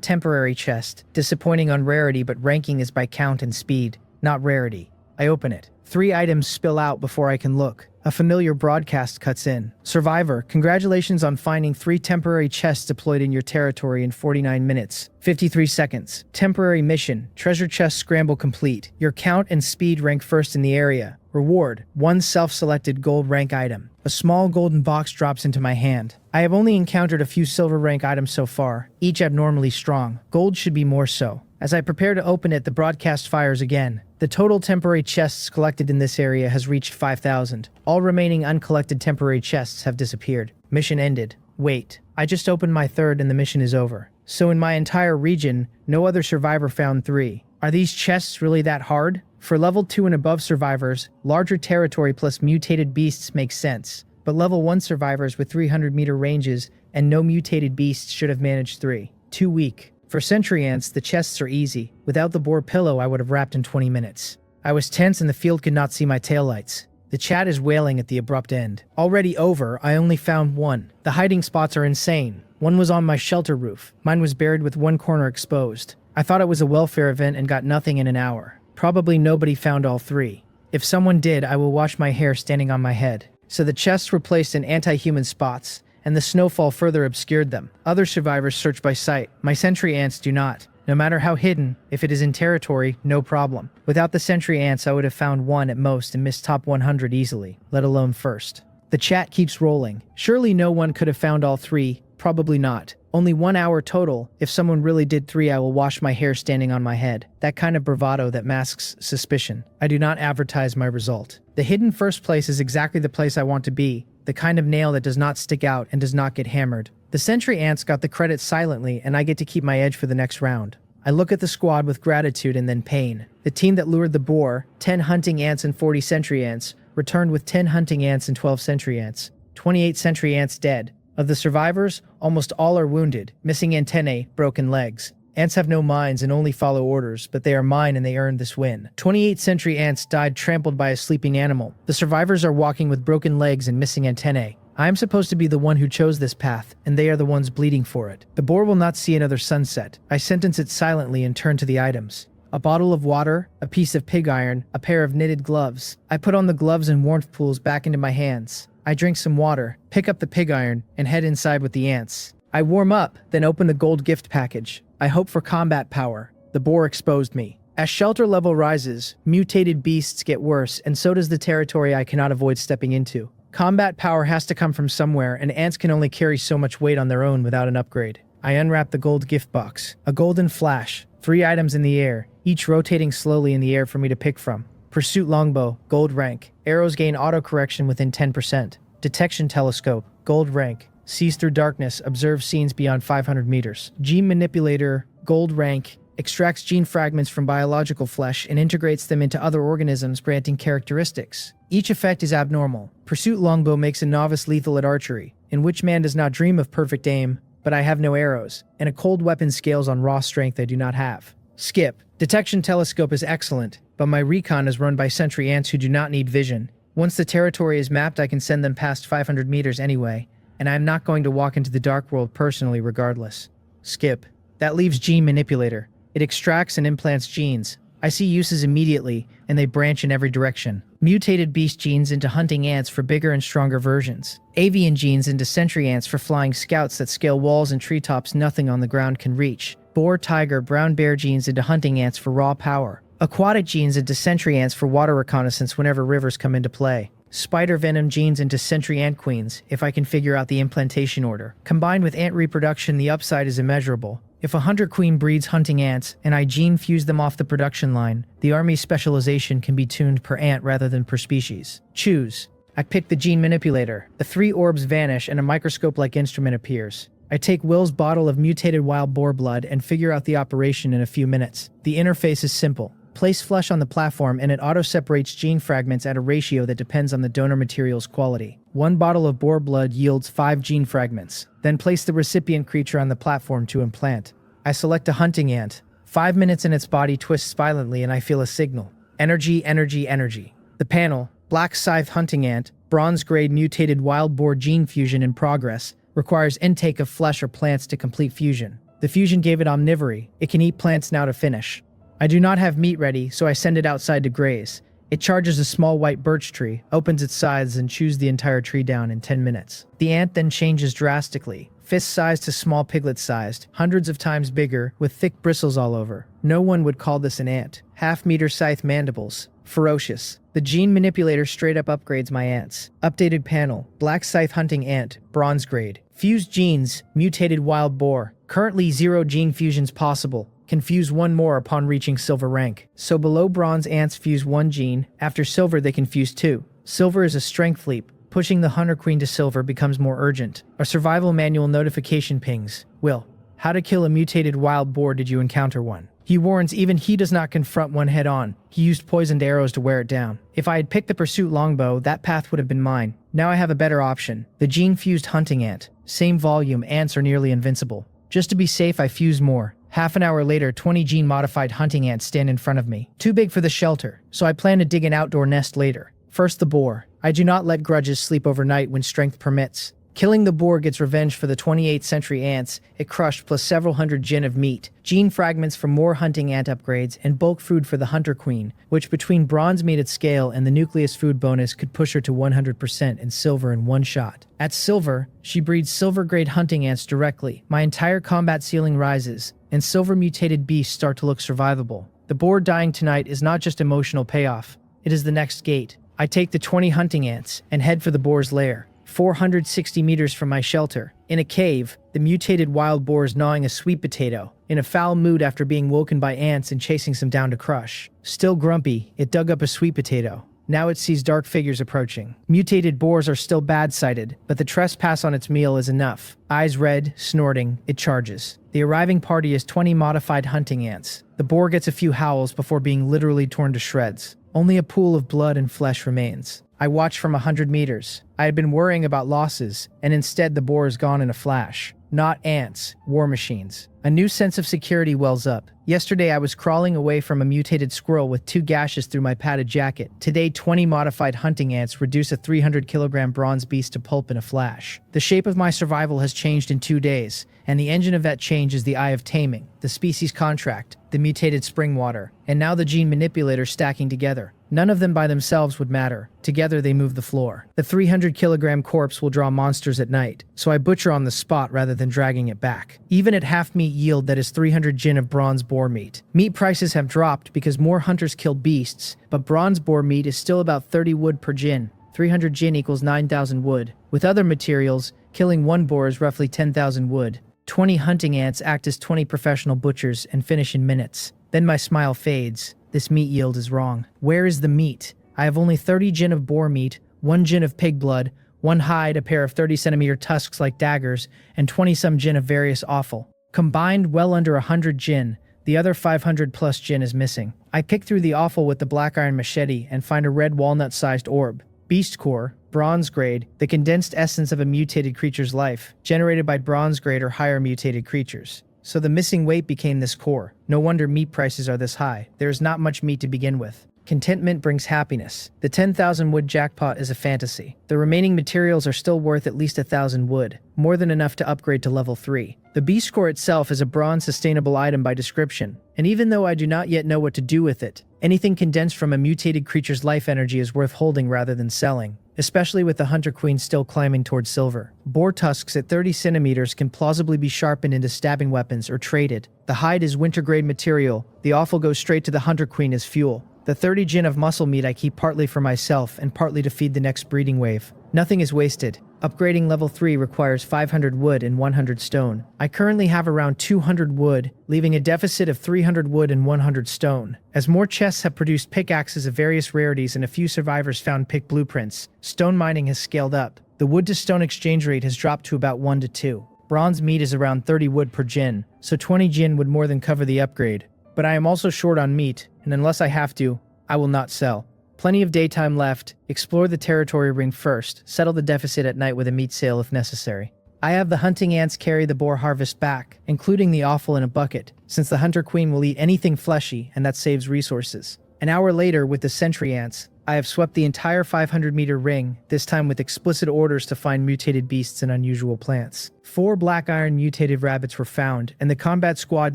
temporary chest. Disappointing on rarity, but ranking is by count and speed, not rarity. I open it. 3 items spill out before I can look. A familiar broadcast cuts in. Survivor, congratulations on finding 3 temporary chests deployed in your territory in 49 minutes. 53 seconds. Temporary mission. Treasure chest scramble complete. Your count and speed rank first in the area. Reward, 1 self-selected gold rank item. A small golden box drops into my hand. I have only encountered a few silver rank items so far, each abnormally strong. Gold should be more so. As I prepare to open it, the broadcast fires again. The total temporary chests collected in this area has reached 5,000. All remaining uncollected temporary chests have disappeared. Mission ended. Wait, I just opened my 3rd and the mission is over. So in my entire region, no other survivor found 3. Are these chests really that hard? For level 2 and above survivors, larger territory plus mutated beasts makes sense, but level 1 survivors with 300-meter ranges and no mutated beasts should have managed 3. Too weak. For sentry ants, the chests are easy. Without the boar pillow, I would have wrapped in 20 minutes. I was tense and the field could not see my taillights. The chat is wailing at the abrupt end. Already over, I only found one. The hiding spots are insane. One was on my shelter roof. Mine was buried with one corner exposed. I thought it was a welfare event and got nothing in an hour. Probably nobody found all 3. If someone did, I will wash my hair standing on my head. So the chests were placed in anti-human spots, and the snowfall further obscured them. Other survivors search by sight. My sentry ants do not. No matter how hidden, if it is in territory, no problem. Without the sentry ants, I would have found one at most and missed top 100 easily, let alone first. The chat keeps rolling. Surely no one could have found all 3. Probably not. Only 1 hour total. If someone really did 3, I will wash my hair standing on my head. That kind of bravado that masks suspicion. I do not advertise my result. The hidden first place is exactly the place I want to be. The kind of nail that does not stick out and does not get hammered. The sentry ants got the credit silently, and I get to keep my edge for the next round. I look at the squad with gratitude and then pain. The team that lured the boar, 10 hunting ants and 40 sentry ants, returned with 10 hunting ants and 12 sentry ants. 28 sentry ants dead. Of the survivors, almost all are wounded, missing antennae, broken legs. Ants have no minds and only follow orders, but they are mine and they earned this win. 28 sentry ants died trampled by a sleeping animal. The survivors are walking with broken legs and missing antennae. I am supposed to be the one who chose this path, and they are the ones bleeding for it. The boar will not see another sunset. I sentence it silently and turn to the items. A bottle of water, a piece of pig iron, a pair of knitted gloves. I put on the gloves and warmth pools back into my hands. I drink some water, pick up the pig iron, and head inside with the ants. I warm up, then open the gold gift package. I hope for combat power. The boar exposed me. As shelter level rises, mutated beasts get worse, and so does the territory I cannot avoid stepping into. Combat power has to come from somewhere, and ants can only carry so much weight on their own without an upgrade. I unwrap the gold gift box. A golden flash. 3 items in the air, each rotating slowly in the air for me to pick from. Pursuit longbow, gold rank. Arrows gain auto-correction within 10%. Detection telescope, gold rank. Sees through darkness, observes scenes beyond 500 meters. Gene manipulator, gold rank. Extracts gene fragments from biological flesh and integrates them into other organisms, granting characteristics. Each effect is abnormal. Pursuit longbow makes a novice lethal at archery, in which man does not dream of perfect aim, but I have no arrows, and a cold weapon scales on raw strength I do not have. Skip. Detection telescope is excellent, but my recon is run by sentry ants who do not need vision. Once the territory is mapped, I can send them past 500 meters anyway, and I am not going to walk into the dark world personally regardless. Skip. That leaves gene manipulator. It extracts and implants genes. I see uses immediately, and they branch in every direction. Mutated beast genes into hunting ants for bigger and stronger versions. Avian genes into sentry ants for flying scouts that scale walls and treetops nothing on the ground can reach. Boar, tiger, brown bear genes into hunting ants for raw power. Aquatic genes into sentry ants for water reconnaissance whenever rivers come into play. Spider venom genes into sentry ant queens, if I can figure out the implantation order. Combined with ant reproduction, the upside is immeasurable. If a hunter queen breeds hunting ants, and I gene fuse them off the production line, the army's specialization can be tuned per ant rather than per species. Choose. I pick the gene manipulator. The 3 orbs vanish and a microscope-like instrument appears. I take Will's bottle of mutated wild boar blood and figure out the operation in a few minutes. The interface is simple. Place flesh on the platform and it auto-separates gene fragments at a ratio that depends on the donor material's quality. 1 bottle of boar blood yields 5 gene fragments. Then place the recipient creature on the platform to implant. I select a hunting ant. 5 minutes and its body twists violently and I feel a signal. Energy, energy, energy. The panel, black scythe hunting ant, bronze grade mutated wild boar gene fusion in progress, requires intake of flesh or plants to complete fusion. The fusion gave it omnivory. It can eat plants now to finish. I do not have meat ready, so I send it outside to graze. It charges a small white birch tree, opens its sides, and chews the entire tree down in 10 minutes. The ant then changes drastically. Fist-sized to small piglet-sized, hundreds of times bigger, with thick bristles all over. No one would call this an ant. Half-meter scythe mandibles. Ferocious. The gene manipulator straight up upgrades my ants. Updated panel. Black scythe hunting ant. Bronze grade. Fused genes. Mutated wild boar. Currently 0 gene fusions possible. Can fuse 1 more upon reaching silver rank. So below bronze ants fuse 1 gene. After silver they can fuse 2. Silver is a strength leap. Pushing the hunter queen to silver becomes more urgent. A survival manual notification pings. Will, how to kill a mutated wild boar, did you encounter one? He warns even he does not confront one head on. He used poisoned arrows to wear it down. If I had picked the pursuit longbow, that path would have been mine. Now I have a better option. The gene-fused hunting ant. Same volume, ants are nearly invincible. Just to be safe, I fuse more. Half an hour later, 20 gene-modified hunting ants stand in front of me. Too big for the shelter, so I plan to dig an outdoor nest later. First the boar. I do not let grudges sleep overnight when strength permits. Killing the boar gets revenge for the 28th century ants it crushed, plus several hundred gin of meat, gene fragments for more hunting ant upgrades, and bulk food for the hunter queen, which between bronze meat at scale and the nucleus food bonus could push her to 100% in silver in one shot. At silver, she breeds silver-grade hunting ants directly. My entire combat ceiling rises, and silver mutated beasts start to look survivable. The boar dying tonight is not just emotional payoff, it is the next gate. I take the 20 hunting ants and head for the boar's lair. 460 meters from my shelter. In a cave, the mutated wild boar is gnawing a sweet potato, in a foul mood after being woken by ants and chasing some down to crush. Still grumpy, it dug up a sweet potato. Now it sees dark figures approaching. Mutated boars are still bad-sighted, but the trespass on its meal is enough. Eyes red, snorting, it charges. The arriving party is 20 modified hunting ants. The boar gets a few howls before being literally torn to shreds. Only a pool of blood and flesh remains. I watch from 100 meters. I had been worrying about losses, and instead the boar is gone in a flash. Not ants, war machines. A new sense of security wells up. Yesterday I was crawling away from a mutated squirrel with 2 gashes through my padded jacket. Today 20 modified hunting ants reduce a 300-kilogram bronze beast to pulp in a flash. The shape of my survival has changed in 2 days, and the engine of that change is the Eye of Taming, the species contract, the mutated spring water, and now the gene manipulator stacking together. None of them by themselves would matter. Together they move the floor. The 300-kilogram corpse will draw monsters at night, so I butcher on the spot rather than dragging it back. Even at half meat yield, that is 300 gin of bronze boar meat. Meat prices have dropped because more hunters killed beasts, but bronze boar meat is still about 30 wood per gin. 300 gin equals 9,000 wood. With other materials, killing one boar is roughly 10,000 wood. 20 hunting ants act as 20 professional butchers and finish in minutes. Then my smile fades. This meat yield is wrong. Where is the meat? I have only 30 gin of boar meat, 1 gin of pig blood, 1 hide, a pair of 30-centimeter tusks like daggers, and 20-some gin of various offal. Combined, well under 100 gin. The other 500-plus gin is missing. I pick through the offal with the black iron machete and find a red walnut-sized orb. Beast core, bronze grade, the condensed essence of a mutated creature's life, generated by bronze grade or higher mutated creatures. So the missing weight became this core. No wonder meat prices are this high. There is not much meat to begin with. Contentment brings happiness. The 10,000 wood jackpot is a fantasy. The remaining materials are still worth at least 1,000 wood, more than enough to upgrade to level 3. The beast core itself is a bronze sustainable item by description, and even though I do not yet know what to do with it, anything condensed from a mutated creature's life energy is worth holding rather than selling, especially with the Hunter Queen still climbing towards silver. Boar tusks at 30 centimeters can plausibly be sharpened into stabbing weapons or traded. The hide is winter-grade material. The offal goes straight to the Hunter Queen as fuel. The 30 gin of muscle meat I keep partly for myself and partly to feed the next breeding wave. Nothing is wasted. Upgrading level 3 requires 500 wood and 100 stone. I currently have around 200 wood, leaving a deficit of 300 wood and 100 stone. As more chests have produced pickaxes of various rarities and a few survivors found pick blueprints, stone mining has scaled up. The wood to stone exchange rate has dropped to about 1 to 2. Bronze meat is around 30 wood per gin, so 20 gin would more than cover the upgrade. But I am also short on meat, and unless I have to, I will not sell. Plenty of daytime left. Explore the territory ring first. Settle the deficit at night with a meat sale if necessary. I have the hunting ants carry the boar harvest back, including the offal in a bucket, since the Hunter Queen will eat anything fleshy, and that saves resources. An hour later, with the sentry ants, I have swept the entire 500-meter ring, this time with explicit orders to find mutated beasts and unusual plants. 4 black iron mutated rabbits were found, and the combat squad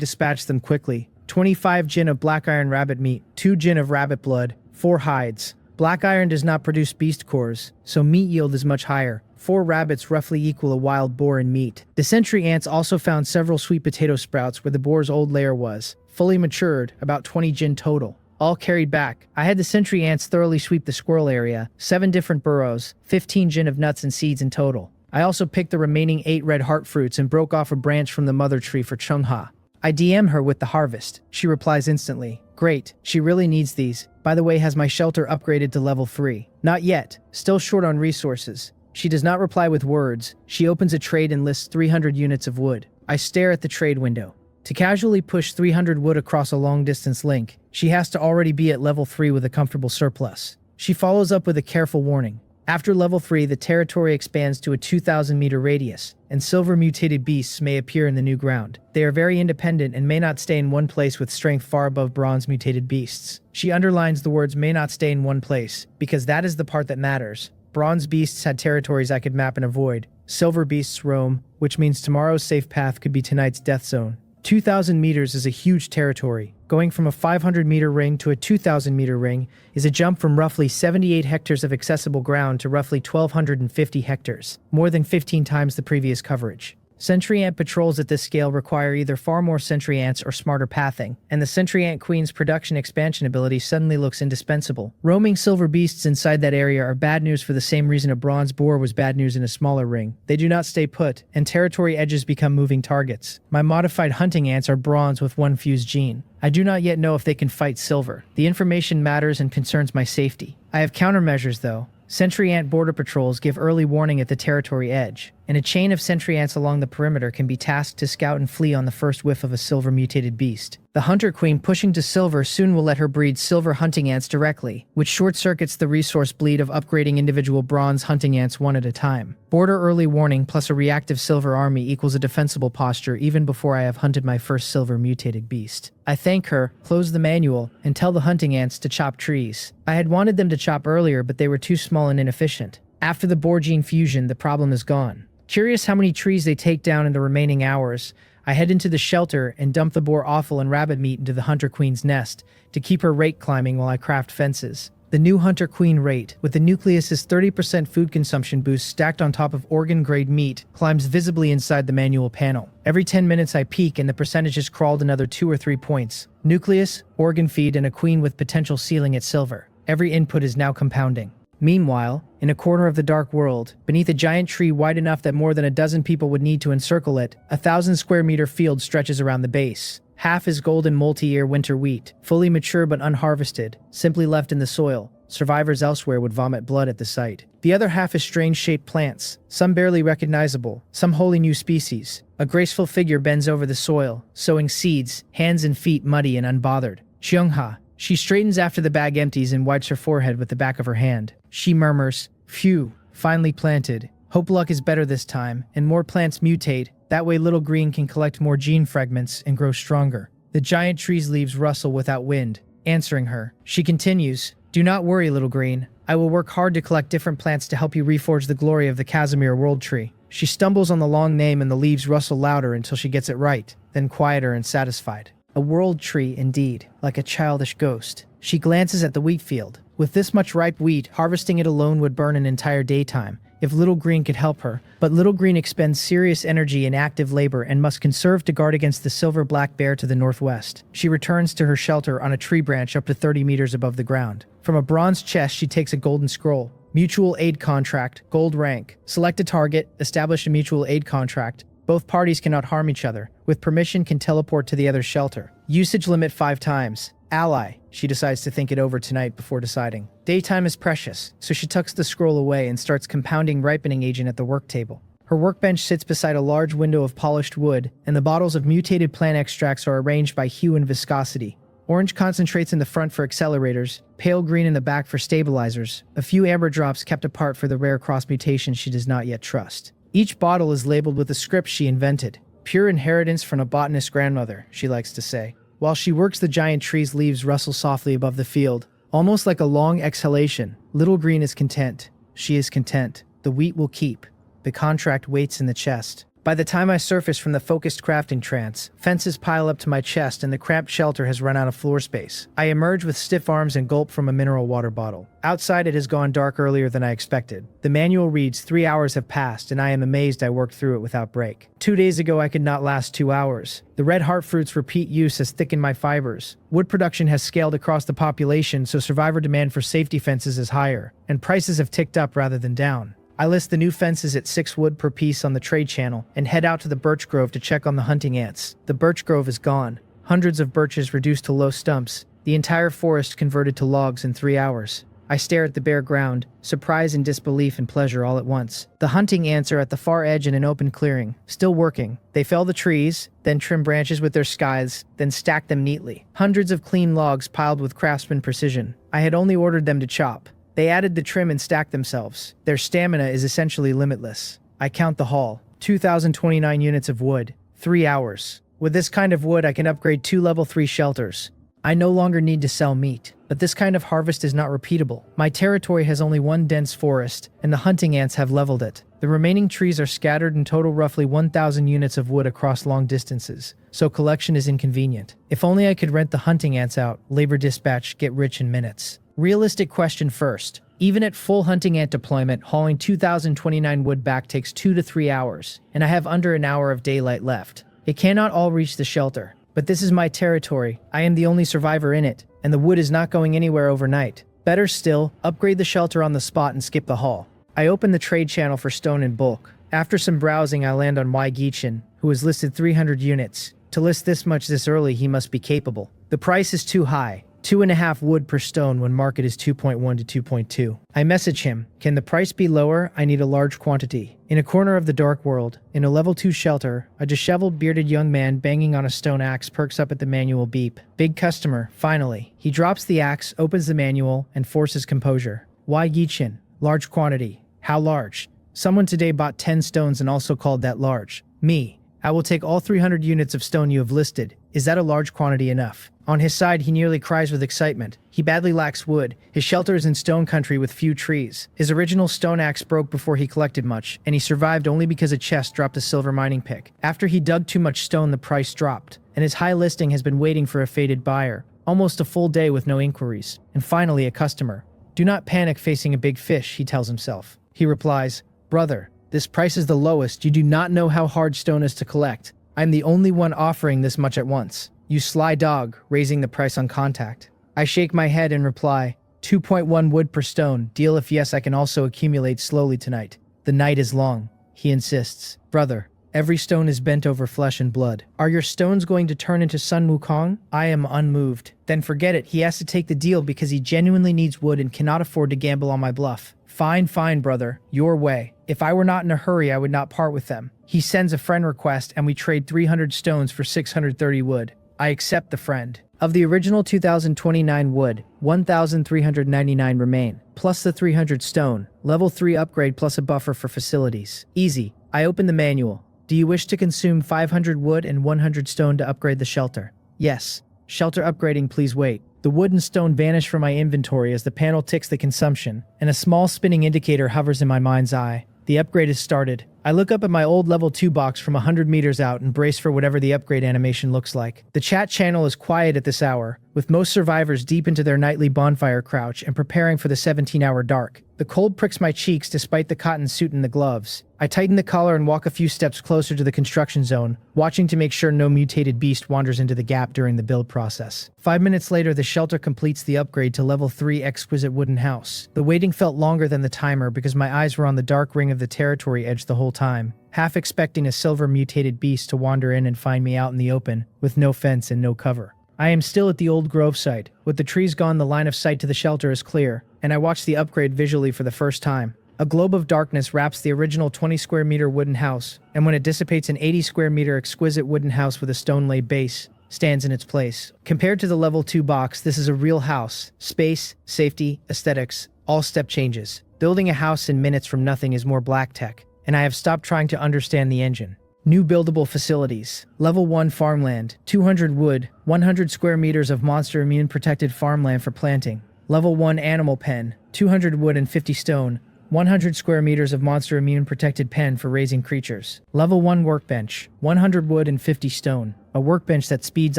dispatched them quickly. 25 gin of black iron rabbit meat, 2 gin of rabbit blood, 4 hides. Black iron does not produce beast cores, so meat yield is much higher. 4 rabbits roughly equal a wild boar in meat. The sentry ants also found several sweet potato sprouts where the boar's old lair was, fully matured, about 20 gin total. All carried back. I had the sentry ants thoroughly sweep the squirrel area, 7 different burrows, 15 gin of nuts and seeds in total. I also picked the remaining 8 red heart fruits and broke off a branch from the mother tree for Chungha. I DM her with the harvest. She replies instantly. Great, she really needs these. By the way, has my shelter upgraded to level 3? Not yet, still short on resources. She does not reply with words. She opens a trade and lists 300 units of wood. I stare at the trade window. To casually push 300 wood across a long-distance link, she has to already be at level 3 with a comfortable surplus. She follows up with a careful warning. After level 3, the territory expands to a 2,000-meter radius, and silver mutated beasts may appear in the new ground. They are very independent and may not stay in one place with strength far above bronze mutated beasts. She underlines the words may not stay in one place, because that is the part that matters. Bronze beasts had territories I could map and avoid. Silver beasts roam, which means tomorrow's safe path could be tonight's death zone. 2,000 meters is a huge territory. Going from a 500-meter ring to a 2,000-meter ring is a jump from roughly 78 hectares of accessible ground to roughly 1,250 hectares, more than 15 times the previous coverage. Sentry ant patrols at this scale require either far more sentry ants or smarter pathing, and the sentry ant queen's production expansion ability suddenly looks indispensable. Roaming silver beasts inside that area are bad news for the same reason a bronze boar was bad news in a smaller ring. They do not stay put, and territory edges become moving targets. My modified hunting ants are bronze with one fused gene. I do not yet know if they can fight silver. The information matters and concerns my safety. I have countermeasures though. Sentry ant border patrols give early warning at the territory edge, and a chain of sentry ants along the perimeter can be tasked to scout and flee on the first whiff of a silver mutated beast. The hunter queen pushing to silver soon will let her breed silver hunting ants directly, which short-circuits the resource bleed of upgrading individual bronze hunting ants one at a time. Border early warning plus a reactive silver army equals a defensible posture even before I have hunted my first silver mutated beast. I thank her, close the manual, and tell the hunting ants to chop trees. I had wanted them to chop earlier, but they were too small and inefficient. After the boar gene fusion, the problem is gone. Curious how many trees they take down in the remaining hours, I head into the shelter and dump the boar offal and rabbit meat into the hunter queen's nest to keep her rate climbing while I craft fences. The new hunter queen rate, with the nucleus's 30% food consumption boost stacked on top of organ-grade meat, climbs visibly inside the manual panel. Every 10 minutes I peek and the percentage has crawled another 2 or 3 points. Nucleus, organ feed, and a queen with potential ceiling at silver. Every input is now compounding. Meanwhile, in a corner of the dark world, beneath a giant tree wide enough that more than a dozen people would need to encircle it, a 1,000-square-meter field stretches around the base. Half is golden multi-year winter wheat, fully mature but unharvested, simply left in the soil. Survivors elsewhere would vomit blood at the sight. The other half is strange-shaped plants, some barely recognizable, some wholly new species. A graceful figure bends over the soil, sowing seeds, hands and feet muddy and unbothered. Xiongha. She straightens after the bag empties and wipes her forehead with the back of her hand. She murmurs, "Phew, finally planted. Hope luck is better this time, and more plants mutate. That way Little Green can collect more gene fragments and grow stronger." The giant tree's leaves rustle without wind, answering her. She continues, "Do not worry, Little Green. I will work hard to collect different plants to help you reforge the glory of the Casimir World Tree." She stumbles on the long name and the leaves rustle louder until she gets it right, then quieter and satisfied. A world tree, indeed, like a childish ghost. She glances at the wheat field. With this much ripe wheat, harvesting it alone would burn an entire daytime, if Little Green could help her. But Little Green expends serious energy in active labor and must conserve to guard against the silver black bear to the northwest. She returns to her shelter on a tree branch up to 30 meters above the ground. From a bronze chest, she takes a golden scroll. Mutual aid contract, gold rank. Select a target, establish a mutual aid contract. Both parties cannot harm each other. With permission, can teleport to the other's shelter. Usage limit 5 times. Ally. She decides to think it over tonight before deciding. Daytime is precious, so she tucks the scroll away and starts compounding ripening agent at the work table. Her workbench sits beside a large window of polished wood, and the bottles of mutated plant extracts are arranged by hue and viscosity. Orange concentrates in the front for accelerators, pale green in the back for stabilizers, a few amber drops kept apart for the rare cross mutations she does not yet trust. Each bottle is labeled with a script she invented. Pure inheritance from a botanist grandmother, she likes to say. While she works, the giant tree's leaves rustle softly above the field, almost like a long exhalation. Little Green is content. She is content. The wheat will keep. The contract waits in the chest. By the time I surface from the focused crafting trance, fences pile up to my chest and the cramped shelter has run out of floor space. I emerge with stiff arms and gulp from a mineral water bottle. Outside it has gone dark earlier than I expected. The manual reads 3 hours have passed and I am amazed I worked through it without break. 2 days ago I could not last 2 hours. The red heart fruit's repeat use has thickened my fibers. Wood production has scaled across the population, so survivor demand for safety fences is higher, and prices have ticked up rather than down. I list the new fences at 6 wood per piece on the trade channel and head out to the birch grove to check on the hunting ants. The birch grove is gone. Hundreds of birches reduced to low stumps. The entire forest converted to logs in 3 hours. I stare at the bare ground, surprise and disbelief and pleasure all at once. The hunting ants are at the far edge in an open clearing, still working. They fell the trees, then trim branches with their scythes, then stack them neatly. Hundreds of clean logs piled with craftsman precision. I had only ordered them to chop. They added the trim and stacked themselves. Their stamina is essentially limitless. I count the haul. 2,029 units of wood. 3 hours. With this kind of wood, I can upgrade 2 level 3 shelters. I no longer need to sell meat. But this kind of harvest is not repeatable. My territory has only one dense forest, and the hunting ants have leveled it. The remaining trees are scattered and total roughly 1,000 units of wood across long distances, so collection is inconvenient. If only I could rent the hunting ants out, labor dispatch, get rich in minutes. Realistic question first. Even at full hunting ant deployment, hauling 2,029 wood back takes 2 to 3 hours, and I have under an hour of daylight left. It cannot all reach the shelter. But this is my territory. I am the only survivor in it, and the wood is not going anywhere overnight. Better still, upgrade the shelter on the spot and skip the haul. I open the trade channel for stone in bulk. After some browsing, I land on Gichin, who has listed 300 units. To list this much this early, he must be capable. The price is too high. 2.5 wood per stone when market is 2.1 to 2.2. I message him, can the price be lower? I need a large quantity. In a corner of the dark world, in a level 2 shelter, a disheveled bearded young man banging on a stone axe perks up at the manual beep. Big customer, finally. He drops the axe, opens the manual, and forces composure. Gichin, large quantity. How large? Someone today bought 10 stones and also called that large. Me. I will take all 300 units of stone you have listed. Is that a large quantity enough? On his side, he nearly cries with excitement. He badly lacks wood. His shelter is in stone country with few trees. His original stone axe broke before he collected much, and he survived only because a chest dropped a silver mining pick. After he dug too much stone, the price dropped, and his high listing has been waiting for a fated buyer. Almost a full day with no inquiries. And finally, a customer. Do not panic facing a big fish, he tells himself. He replies, brother, this price is the lowest. You do not know how hard stone is to collect. I'm the only one offering this much at once. You sly dog, raising the price on contact. I shake my head and reply, 2.1 wood per stone. Deal if yes, I can also accumulate slowly tonight. The night is long. He insists. Brother, every stone is bent over flesh and blood. Are your stones going to turn into Sun Wukong? I am unmoved. Then forget it. He has to take the deal because he genuinely needs wood and cannot afford to gamble on my bluff. Fine, brother. Your way. If I were not in a hurry, I would not part with them. He sends a friend request and we trade 300 stones for 630 wood. I accept the friend. Of the original 2,029 wood, 1,399 remain, plus the 300 stone, level 3 upgrade plus a buffer for facilities. Easy. I open the manual. Do you wish to consume 500 wood and 100 stone to upgrade the shelter? Yes. Shelter upgrading, please wait. The wood and stone vanish from my inventory as the panel ticks the consumption, and a small spinning indicator hovers in my mind's eye. The upgrade is started. I look up at my old level 2 box from 100 meters out and brace for whatever the upgrade animation looks like. The chat channel is quiet at this hour, with most survivors deep into their nightly bonfire crouch and preparing for the 17-hour dark. The cold pricks my cheeks despite the cotton suit and the gloves. I tighten the collar and walk a few steps closer to the construction zone, watching to make sure no mutated beast wanders into the gap during the build process. 5 minutes later, the shelter completes the upgrade to level 3 exquisite wooden house. The waiting felt longer than the timer because my eyes were on the dark ring of the territory edge the whole time, half expecting a silver mutated beast to wander in and find me out in the open, with no fence and no cover. I am still at the old grove site. With the trees gone, the line of sight to the shelter is clear, and I watch the upgrade visually for the first time. A globe of darkness wraps the original 20 square meter wooden house, and when it dissipates, an 80 square meter exquisite wooden house with a stone-laid base stands in its place. Compared to the level 2 box, this is a real house. Space, safety, aesthetics, all step changes. Building a house in minutes from nothing is more black tech, and I have stopped trying to understand the engine. New buildable facilities. Level 1 farmland, 200 wood, 100 square meters of monster immune protected farmland for planting. Level 1 animal pen, 200 wood and 50 stone, 100 square meters of monster immune protected pen for raising creatures. Level 1 workbench, 100 wood and 50 stone, a workbench that speeds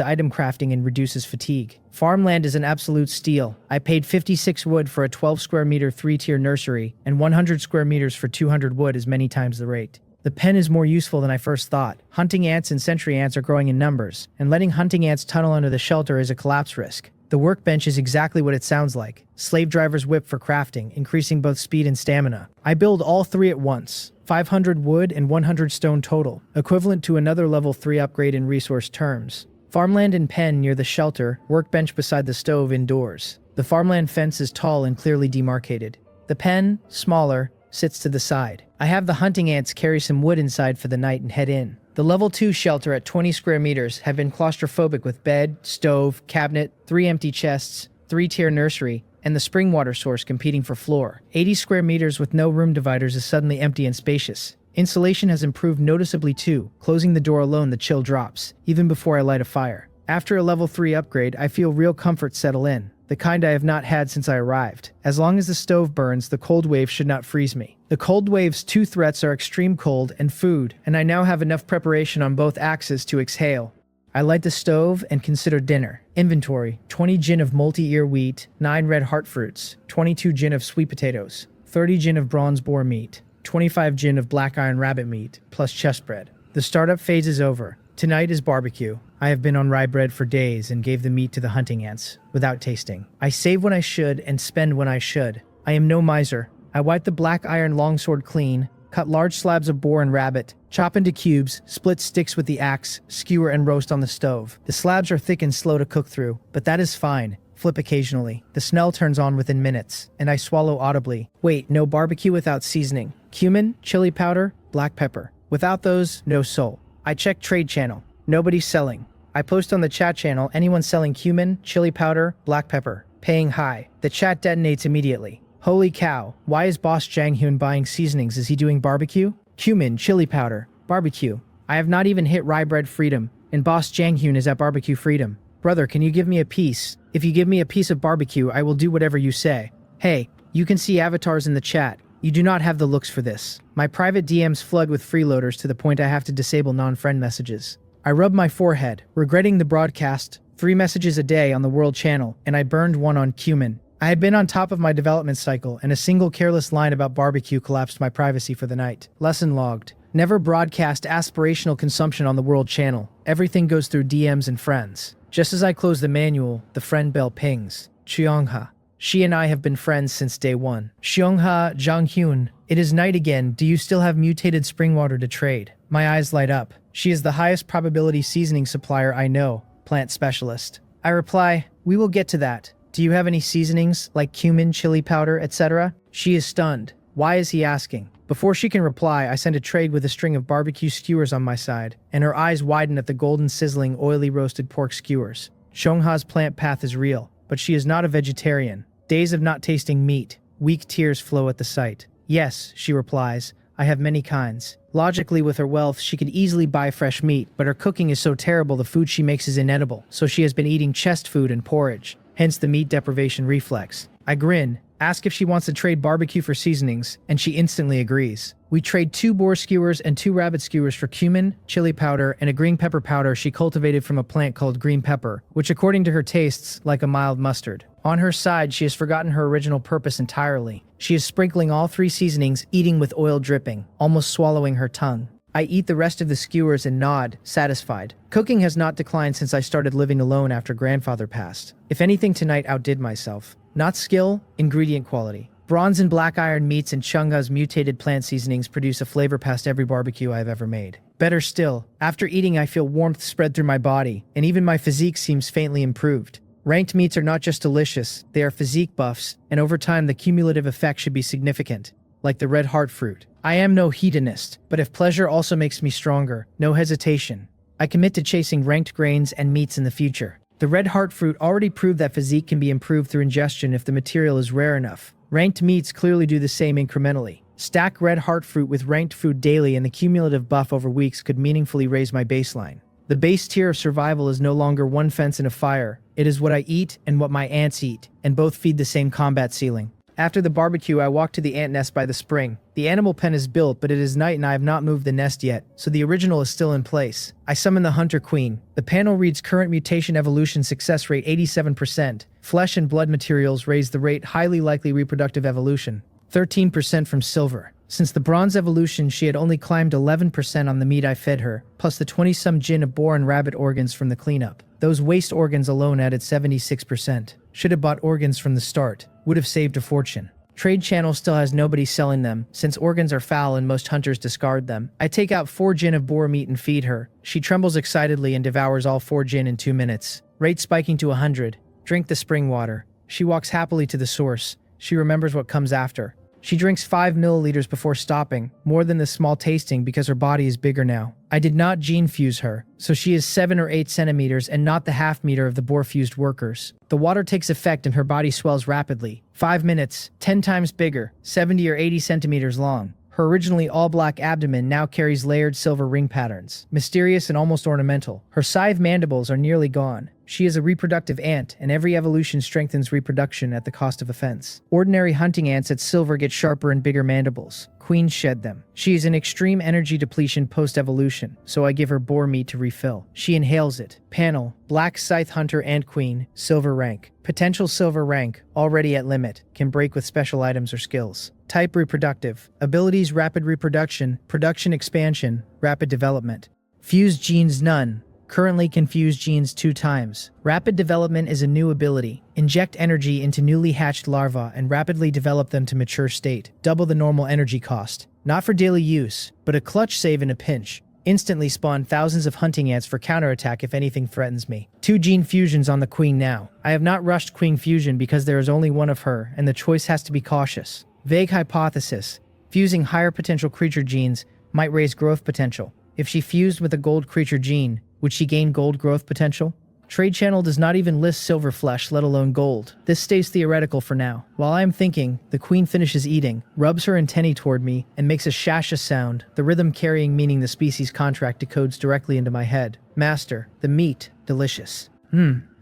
item crafting and reduces fatigue. Farmland is an absolute steal. I paid 56 wood for a 12 square meter 3-tier nursery, and 100 square meters for 200 wood is many times the rate. The pen is more useful than I first thought. Hunting ants and sentry ants are growing in numbers, and letting hunting ants tunnel under the shelter is a collapse risk. The workbench is exactly what it sounds like. Slave driver's whip for crafting, increasing both speed and stamina. I build all 3 at once. 500 wood and 100 stone total, equivalent to another level 3 upgrade in resource terms. Farmland and pen near the shelter, workbench beside the stove indoors. The farmland fence is tall and clearly demarcated. The pen, smaller, sits to the side. I have the hunting ants carry some wood inside for the night and head in. The level 2 shelter at 20 square meters have been claustrophobic with bed, stove, cabinet, 3 empty chests, 3-tier nursery, and the spring water source competing for floor. 80 square meters with no room dividers is suddenly empty and spacious. Insulation has improved noticeably too. Closing the door alone, the chill drops, even before I light a fire. After a level 3 upgrade, I feel real comfort settle in, the kind I have not had since I arrived. As long as the stove burns, the cold wave should not freeze me. The cold wave's 2 threats are extreme cold and food, and I now have enough preparation on both axes to exhale. I light the stove and consider dinner. Inventory: 20 gin of multi-ear wheat, 9 red heart fruits, 22 gin of sweet potatoes, 30 gin of bronze boar meat, 25 gin of black iron rabbit meat, plus chest bread. The startup phase is over. Tonight is barbecue. I have been on rye bread for days and gave the meat to the hunting ants, without tasting. I save when I should and spend when I should. I am no miser. I wipe the black iron longsword clean, cut large slabs of boar and rabbit, chop into cubes, split sticks with the axe, skewer and roast on the stove. The slabs are thick and slow to cook through, but that is fine. Flip occasionally. The smell turns on within minutes, and I swallow audibly. Wait, no barbecue without seasoning. Cumin, chili powder, black pepper. Without those, no soul. I check trade channel. Nobody's selling. I post on the chat channel, anyone selling cumin, chili powder, black pepper. Paying high. The chat detonates immediately. Holy cow, why is Boss Jang Hyun buying seasonings? Is he doing barbecue? Cumin, chili powder, barbecue. I have not even hit rye bread freedom, and Boss Jang Hyun is at barbecue freedom. Brother, can you give me a piece? If you give me a piece of barbecue, I will do whatever you say. Hey, you can see avatars in the chat. You do not have the looks for this. My private DMs flood with freeloaders to the point I have to disable non-friend messages. I rub my forehead, regretting the broadcast. 3 messages a day on the world channel, and I burned one on cumin. I had been on top of my development cycle, and a single careless line about barbecue collapsed my privacy for the night. Lesson logged. Never broadcast aspirational consumption on the world channel. Everything goes through DMs and friends. Just as I close the manual, the friend bell pings. Cheongha. She and I have been friends since day one. Cheongha Janghyun. It is night again. Do you still have mutated spring water to trade? My eyes light up. She is the highest probability seasoning supplier I know. Plant specialist. I reply, we will get to that. Do you have any seasonings, like cumin, chili powder, etc.? She is stunned. Why is he asking? Before she can reply, I send a trade with a string of barbecue skewers on my side, and her eyes widen at the golden sizzling, oily roasted pork skewers. Cheongha's plant path is real, but she is not a vegetarian. Days of not tasting meat. Weak tears flow at the sight. Yes, she replies, I have many kinds. Logically, with her wealth, she could easily buy fresh meat, but her cooking is so terrible the food she makes is inedible, so she has been eating chest food and porridge. Hence the meat deprivation reflex. I grin, ask if she wants to trade barbecue for seasonings, and she instantly agrees. We trade 2 boar skewers and 2 rabbit skewers for cumin, chili powder, and a green pepper powder she cultivated from a plant called green pepper, which according to her tastes like a mild mustard. On her side, she has forgotten her original purpose entirely. She is sprinkling all 3 seasonings, eating with oil dripping, almost swallowing her tongue. I eat the rest of the skewers and nod, satisfied. Cooking has not declined since I started living alone after grandfather passed. If anything, tonight outdid myself. Not skill, ingredient quality. Bronze and black iron meats and Cheongha's mutated plant seasonings produce a flavor past every barbecue I have ever made. Better still, after eating I feel warmth spread through my body, and even my physique seems faintly improved. Ranked meats are not just delicious, they are physique buffs, and over time the cumulative effect should be significant, like the red heart fruit. I am no hedonist, but if pleasure also makes me stronger, no hesitation. I commit to chasing ranked grains and meats in the future. The red heart fruit already proved that physique can be improved through ingestion if the material is rare enough. Ranked meats clearly do the same incrementally. Stack red heart fruit with ranked food daily and the cumulative buff over weeks could meaningfully raise my baseline. The base tier of survival is no longer one fence and a fire. It is what I eat and what my ants eat, and both feed the same combat ceiling. After the barbecue, I walk to the ant nest by the spring. The animal pen is built, but it is night and I have not moved the nest yet, so the original is still in place. I summon the hunter queen. The panel reads current mutation evolution success rate 87%. Flesh and blood materials raise the rate highly likely reproductive evolution. 13% from silver. Since the bronze evolution, she had only climbed 11% on the meat I fed her, plus the 20-some gin of boar and rabbit organs from the cleanup. Those waste organs alone added 76%. Should have bought organs from the start. Would have saved a fortune. Trade channel still has nobody selling them, since organs are foul and most hunters discard them. I take out 4 gin of boar meat and feed her. She trembles excitedly and devours all 4 gin in 2 minutes. Rate spiking to 100. Drink the spring water. She walks happily to the source. She remembers what comes after. She drinks 5 milliliters before stopping, more than the small tasting because her body is bigger now. I did not gene fuse her, so she is 7 or 8 centimeters and not the half meter of the boar-fused workers. The water takes effect and her body swells rapidly. 5 minutes, 10 times bigger, 70 or 80 centimeters long. Her originally all-black abdomen now carries layered silver ring patterns, mysterious and almost ornamental. Her scythe mandibles are nearly gone. She is a reproductive ant, and every evolution strengthens reproduction at the cost of offense. Ordinary hunting ants at silver get sharper and bigger mandibles. Queens shed them. She is in extreme energy depletion post-evolution, so I give her boar meat to refill. She inhales it. Panel, black scythe hunter ant queen, silver rank. Potential silver rank, already at limit, can break with special items or skills. Type reproductive. Abilities rapid reproduction, production expansion, rapid development. Fused genes none. Currently confused genes 2 times. Rapid development is a new ability. Inject energy into newly hatched larvae and rapidly develop them to mature state. Double the normal energy cost. Not for daily use, but a clutch save in a pinch. Instantly spawn thousands of hunting ants for counterattack if anything threatens me. 2 gene fusions on the queen now. I have not rushed queen fusion because there is only one of her and the choice has to be cautious. Vague hypothesis. Fusing higher potential creature genes might raise growth potential. If she fused with a gold creature gene, would she gain gold growth potential? Trade channel does not even list silver flesh, let alone gold. This stays theoretical for now. While I am thinking, the queen finishes eating, rubs her antennae toward me, and makes a shasha sound, the rhythm carrying meaning the species contract decodes directly into my head. Master, the meat, delicious.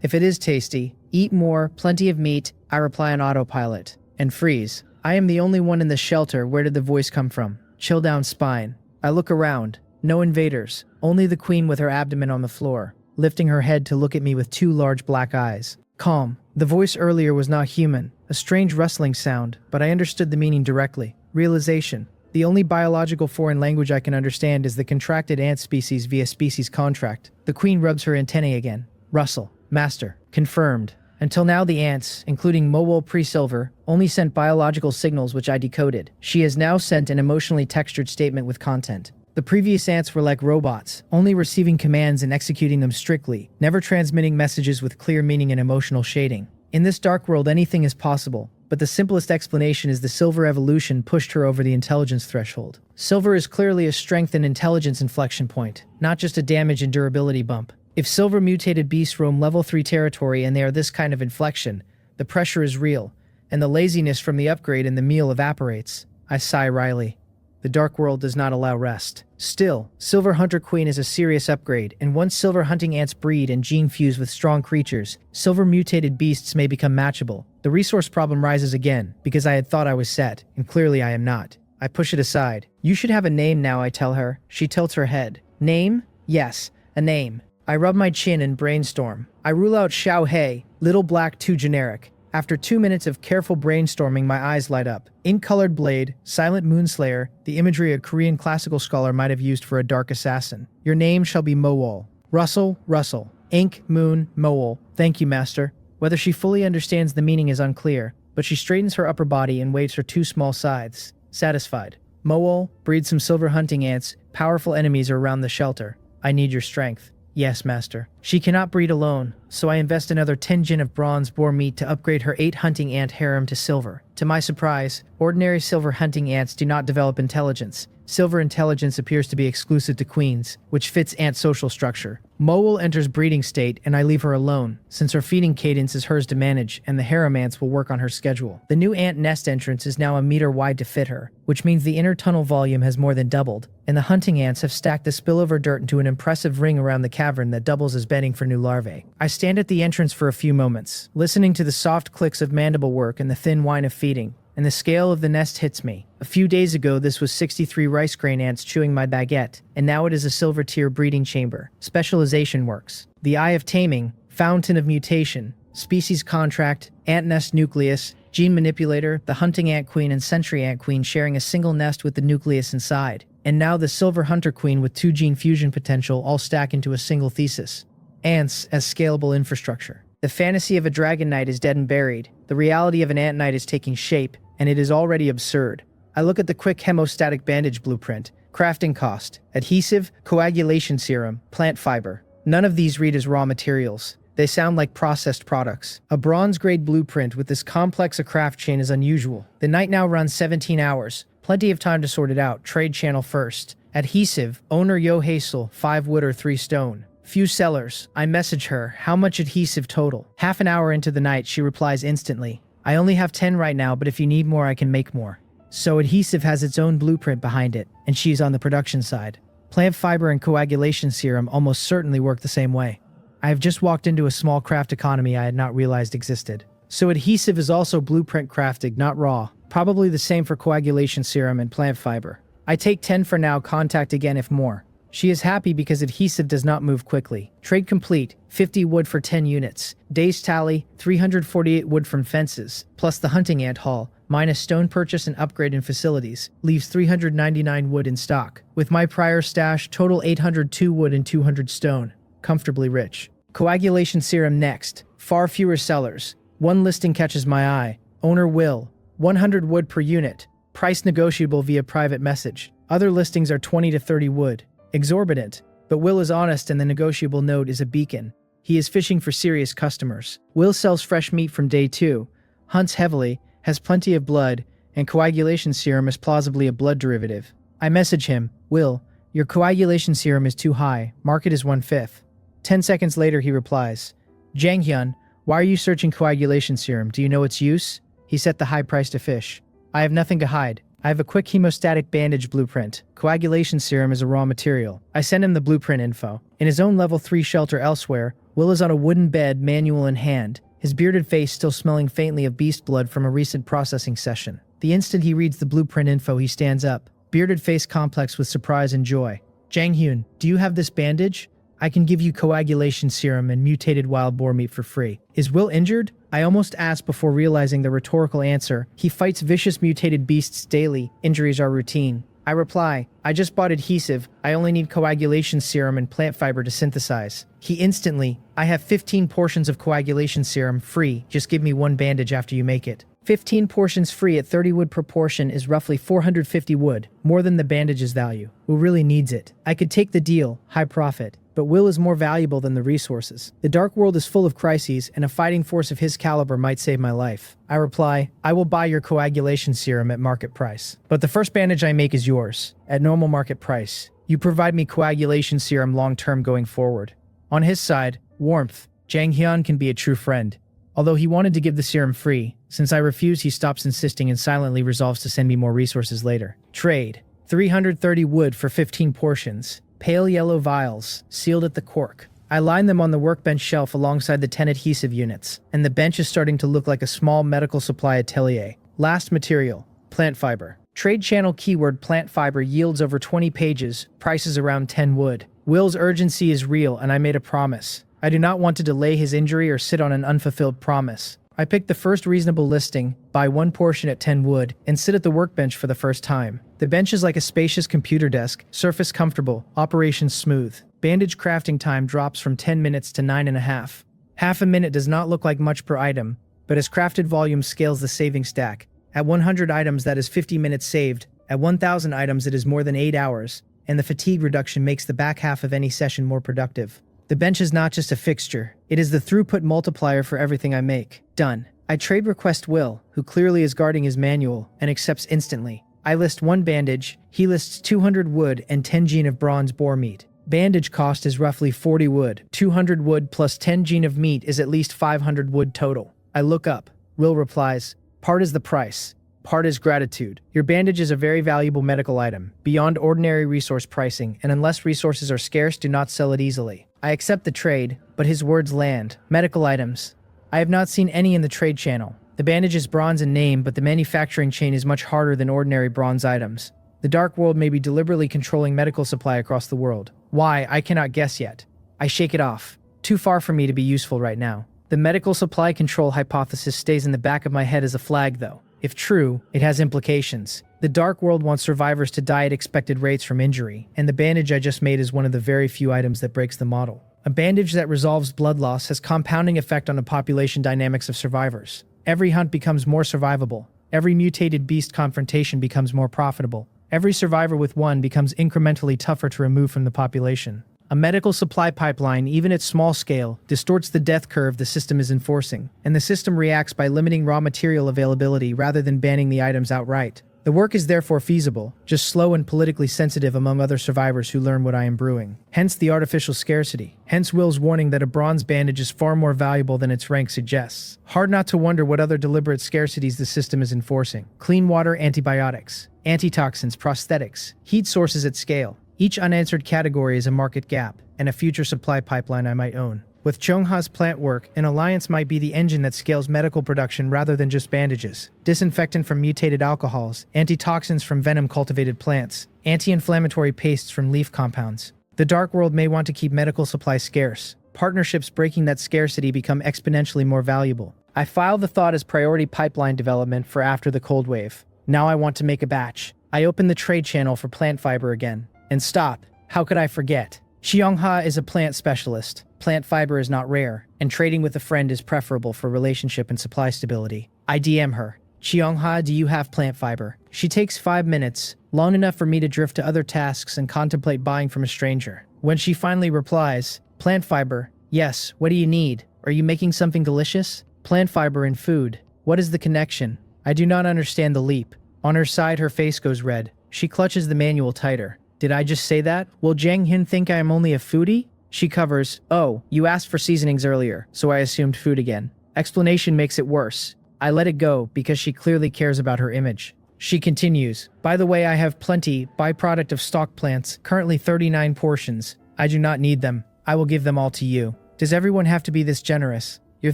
If it is tasty, eat more, plenty of meat, I reply on autopilot. And freeze. I am the only one in the shelter, where did the voice come from? Chill down spine. I look around. No invaders, only the queen with her abdomen on the floor, lifting her head to look at me with 2 large black eyes. Calm. The voice earlier was not human, a strange rustling sound, but I understood the meaning directly. Realization. The only biological foreign language I can understand is the contracted ant species via species contract. The queen rubs her antennae again. Rustle. Master. Confirmed. Until now the ants, including Mowol pre-silver, only sent biological signals which I decoded. She has now sent an emotionally textured statement with content. The previous ants were like robots, only receiving commands and executing them strictly, never transmitting messages with clear meaning and emotional shading. In this dark world anything is possible, but the simplest explanation is the silver evolution pushed her over the intelligence threshold. Silver is clearly a strength and intelligence inflection point, not just a damage and durability bump. If silver mutated beasts roam level 3 territory and they are this kind of inflection, the pressure is real, and the laziness from the upgrade and the meal evaporates. I sigh wryly. The dark world does not allow rest. Still, Silver Hunter Queen is a serious upgrade, and once silver hunting ants breed and gene fuse with strong creatures, silver mutated beasts may become matchable. The resource problem rises again, because I had thought I was set, and clearly I am not. I push it aside. You should have a name now, I tell her. She tilts her head. Name? Yes, a name. I rub my chin and brainstorm. I rule out Xiao Hei, Little Black too generic. After 2 minutes of careful brainstorming, my eyes light up. Ink-colored blade, silent moonslayer, the imagery a Korean classical scholar might have used for a dark assassin. Your name shall be Mowol. Russell. Ink, moon, Mowol. Thank you, master. Whether she fully understands the meaning is unclear, but she straightens her upper body and waves her 2 small scythes. Satisfied. Mowol, breed some silver hunting ants. Powerful enemies are around the shelter. I need your strength. Yes, master. She cannot breed alone, so I invest another 10 jin of bronze boar meat to upgrade her 8 hunting ant harem to silver. To my surprise, ordinary silver hunting ants do not develop intelligence. Silver intelligence appears to be exclusive to queens, which fits ant social structure. Mowol enters breeding state, and I leave her alone, since her feeding cadence is hers to manage, and the harem ants will work on her schedule. The new ant nest entrance is now a meter wide to fit her, which means the inner tunnel volume has more than doubled, and the hunting ants have stacked the spillover dirt into an impressive ring around the cavern that doubles as bedding for new larvae. I stand at the entrance for a few moments, listening to the soft clicks of mandible work and the thin whine of feeding, and the scale of the nest hits me. A few days ago, this was 63 rice grain ants chewing my baguette, and now it is a silver tier breeding chamber. Specialization works. The Eye of Taming, Fountain of Mutation, Species Contract, Ant Nest Nucleus, Gene Manipulator, the Hunting Ant Queen and Sentry Ant Queen sharing a single nest with the nucleus inside. And now the Silver Hunter Queen with 2 gene fusion potential all stack into a single thesis. Ants as scalable infrastructure. The fantasy of a dragon knight is dead and buried. The reality of an ant knight is taking shape, and it is already absurd. I look at the quick hemostatic bandage blueprint. Crafting cost, adhesive, coagulation serum, plant fiber. None of these read as raw materials. They sound like processed products. A bronze-grade blueprint with this complex a craft chain is unusual. The night now runs 17 hours. Plenty of time to sort it out. Trade channel first. Adhesive. Owner Yo Hazel. 5 wood or 3 stone. Few sellers. I message her. How much adhesive total? Half an hour into the night, she replies instantly. I only have 10 right now, but if you need more, I can make more. So adhesive has its own blueprint behind it, and she's on the production side. Plant fiber and coagulation serum almost certainly work the same way. I have just walked into a small craft economy I had not realized existed. So adhesive is also blueprint crafted, not raw. Probably the same for coagulation serum and plant fiber. I take 10 for now, contact again if more. She is happy because adhesive does not move quickly. Trade complete, 50 wood for 10 units. Days tally, 348 wood from fences, plus the hunting ant haul, minus stone purchase and upgrade in facilities, leaves 399 wood in stock. With my prior stash, total 802 wood and 200 stone. Comfortably rich. Coagulation serum next. Far fewer sellers. One listing catches my eye. Owner Will. 100 wood per unit. Price negotiable via private message. Other listings are 20 to 30 wood. Exorbitant, but Will is honest and the negotiable note is a beacon. He is fishing for serious customers. Will sells fresh meat from day 2, hunts heavily, has plenty of blood, and coagulation serum is plausibly a blood derivative. I message him, Will, your coagulation serum is too high, market is 1/5. 10 seconds later he replies, Janghyun, why are you searching coagulation serum? Do you know its use? He set the high price to fish. I have nothing to hide. I have a quick hemostatic bandage blueprint. Coagulation serum is a raw material. I send him the blueprint info. In his own level 3 shelter elsewhere, Will is on a wooden bed, manual in hand, his bearded face still smelling faintly of beast blood from a recent processing session. The instant he reads the blueprint info, he stands up, bearded face complex with surprise and joy. Janghyun, do you have this bandage? I can give you coagulation serum and mutated wild boar meat for free. Is Will injured? I almost asked before realizing the rhetorical answer. He fights vicious mutated beasts daily. Injuries are routine. I reply, I just bought adhesive. I only need coagulation serum and plant fiber to synthesize. He instantly, I have 15 portions of coagulation serum free. Just give me 1 bandage after you make it. 15 portions free at 30 wood per portion is roughly 450 wood, more than the bandage's value. Will really needs it. I could take the deal, high profit. But Will is more valuable than the resources. The dark world is full of crises, and a fighting force of his caliber might save my life. I reply, I will buy your coagulation serum at market price. But the first bandage I make is yours, at normal market price. You provide me coagulation serum long-term going forward. On his side, warmth. Janghyun can be a true friend. Although he wanted to give the serum free, since I refuse, he stops insisting and silently resolves to send me more resources later. Trade. 330 wood for 15 portions. Pale yellow vials, sealed at the cork. I line them on the workbench shelf alongside the 10 adhesive units, and the bench is starting to look like a small medical supply atelier. Last material, plant fiber. Trade channel keyword plant fiber yields over 20 pages, prices around 10 wood. Will's urgency is real, and I made a promise. I do not want to delay his injury or sit on an unfulfilled promise. I picked the first reasonable listing, buy 1 portion at 10 wood, and sit at the workbench for the first time. The bench is like a spacious computer desk, surface comfortable, operations smooth. Bandage crafting time drops from 10 minutes to 9.5. Half a minute does not look like much per item, but as crafted volume scales the saving stack. At 100 items that is 50 minutes saved, at 1,000 items it is more than 8 hours, and the fatigue reduction makes the back half of any session more productive. The bench is not just a fixture, it is the throughput multiplier for everything I make. Done. I trade request Will, who clearly is guarding his manual, and accepts instantly. I list 1 bandage, he lists 200 wood and 10 gene of bronze boar meat. Bandage cost is roughly 40 wood. 200 wood plus 10 gene of meat is at least 500 wood total. I look up. Will replies, part is the price. Part is gratitude. Your bandage is a very valuable medical item, beyond ordinary resource pricing, and unless resources are scarce, do not sell it easily. I accept the trade, but his words land. Medical items. I have not seen any in the trade channel. The bandage is bronze in name, but the manufacturing chain is much harder than ordinary bronze items. The dark world may be deliberately controlling medical supply across the world. Why, I cannot guess yet. I shake it off. Too far for me to be useful right now. The medical supply control hypothesis stays in the back of my head as a flag, though. If true, it has implications. The dark world wants survivors to die at expected rates from injury, and the bandage I just made is one of the very few items that breaks the model. A bandage that resolves blood loss has compounding effect on the population dynamics of survivors. Every hunt becomes more survivable. Every mutated beast confrontation becomes more profitable. Every survivor with one becomes incrementally tougher to remove from the population. A medical supply pipeline, even at small scale, distorts the death curve the system is enforcing, and the system reacts by limiting raw material availability rather than banning the items outright. The work is therefore feasible, just slow and politically sensitive among other survivors who learn what I am brewing. Hence the artificial scarcity. Hence Will's warning that a bronze bandage is far more valuable than its rank suggests. Hard not to wonder what other deliberate scarcities the system is enforcing. Clean water, antibiotics, antitoxins, prosthetics, heat sources at scale. Each unanswered category is a market gap, and a future supply pipeline I might own. With Chungha's plant work, an alliance might be the engine that scales medical production rather than just bandages. Disinfectant from mutated alcohols, antitoxins from venom-cultivated plants, anti-inflammatory pastes from leaf compounds. The dark world may want to keep medical supplies scarce. Partnerships breaking that scarcity become exponentially more valuable. I file the thought as priority pipeline development for after the cold wave. Now I want to make a batch. I open the trade channel for plant fiber again. And stop. How could I forget? Xiongha is a plant specialist. Plant fiber is not rare, and trading with a friend is preferable for relationship and supply stability. I DM her. Xiongha, do you have plant fiber? She takes 5 minutes, long enough for me to drift to other tasks and contemplate buying from a stranger. When she finally replies, plant fiber, yes, what do you need? Are you making something delicious? Plant fiber and food. What is the connection? I do not understand the leap. On her side, her face goes red. She clutches the manual tighter. Did I just say that? Will Jiang Hin think I am only a foodie? She covers, oh, you asked for seasonings earlier, so I assumed food again. Explanation makes it worse. I let it go because she clearly cares about her image. She continues, by the way, I have plenty, byproduct of stock plants, currently 39 portions. I do not need them. I will give them all to you. Does everyone have to be this generous? Your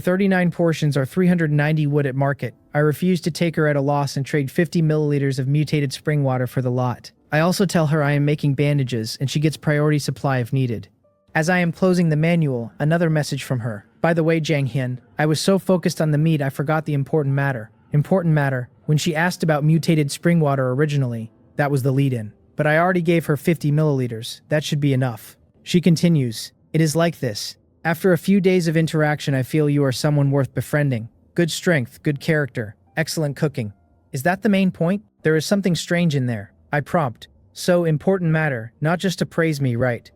39 portions are 390 wood at market. I refuse to take her at a loss and trade 50 milliliters of mutated spring water for the lot. I also tell her I am making bandages and she gets priority supply if needed. As I am closing the manual, another message from her. By the way, Jiang Hin, I was so focused on the meat I forgot the important matter. Important matter, when she asked about mutated spring water originally, that was the lead-in. But I already gave her 50 milliliters. That should be enough. She continues, it is like this. After a few days of interaction, I feel you are someone worth befriending. Good strength, good character, excellent cooking. Is that the main point? There is something strange in there. I prompt. So, important matter, not just to praise me, right?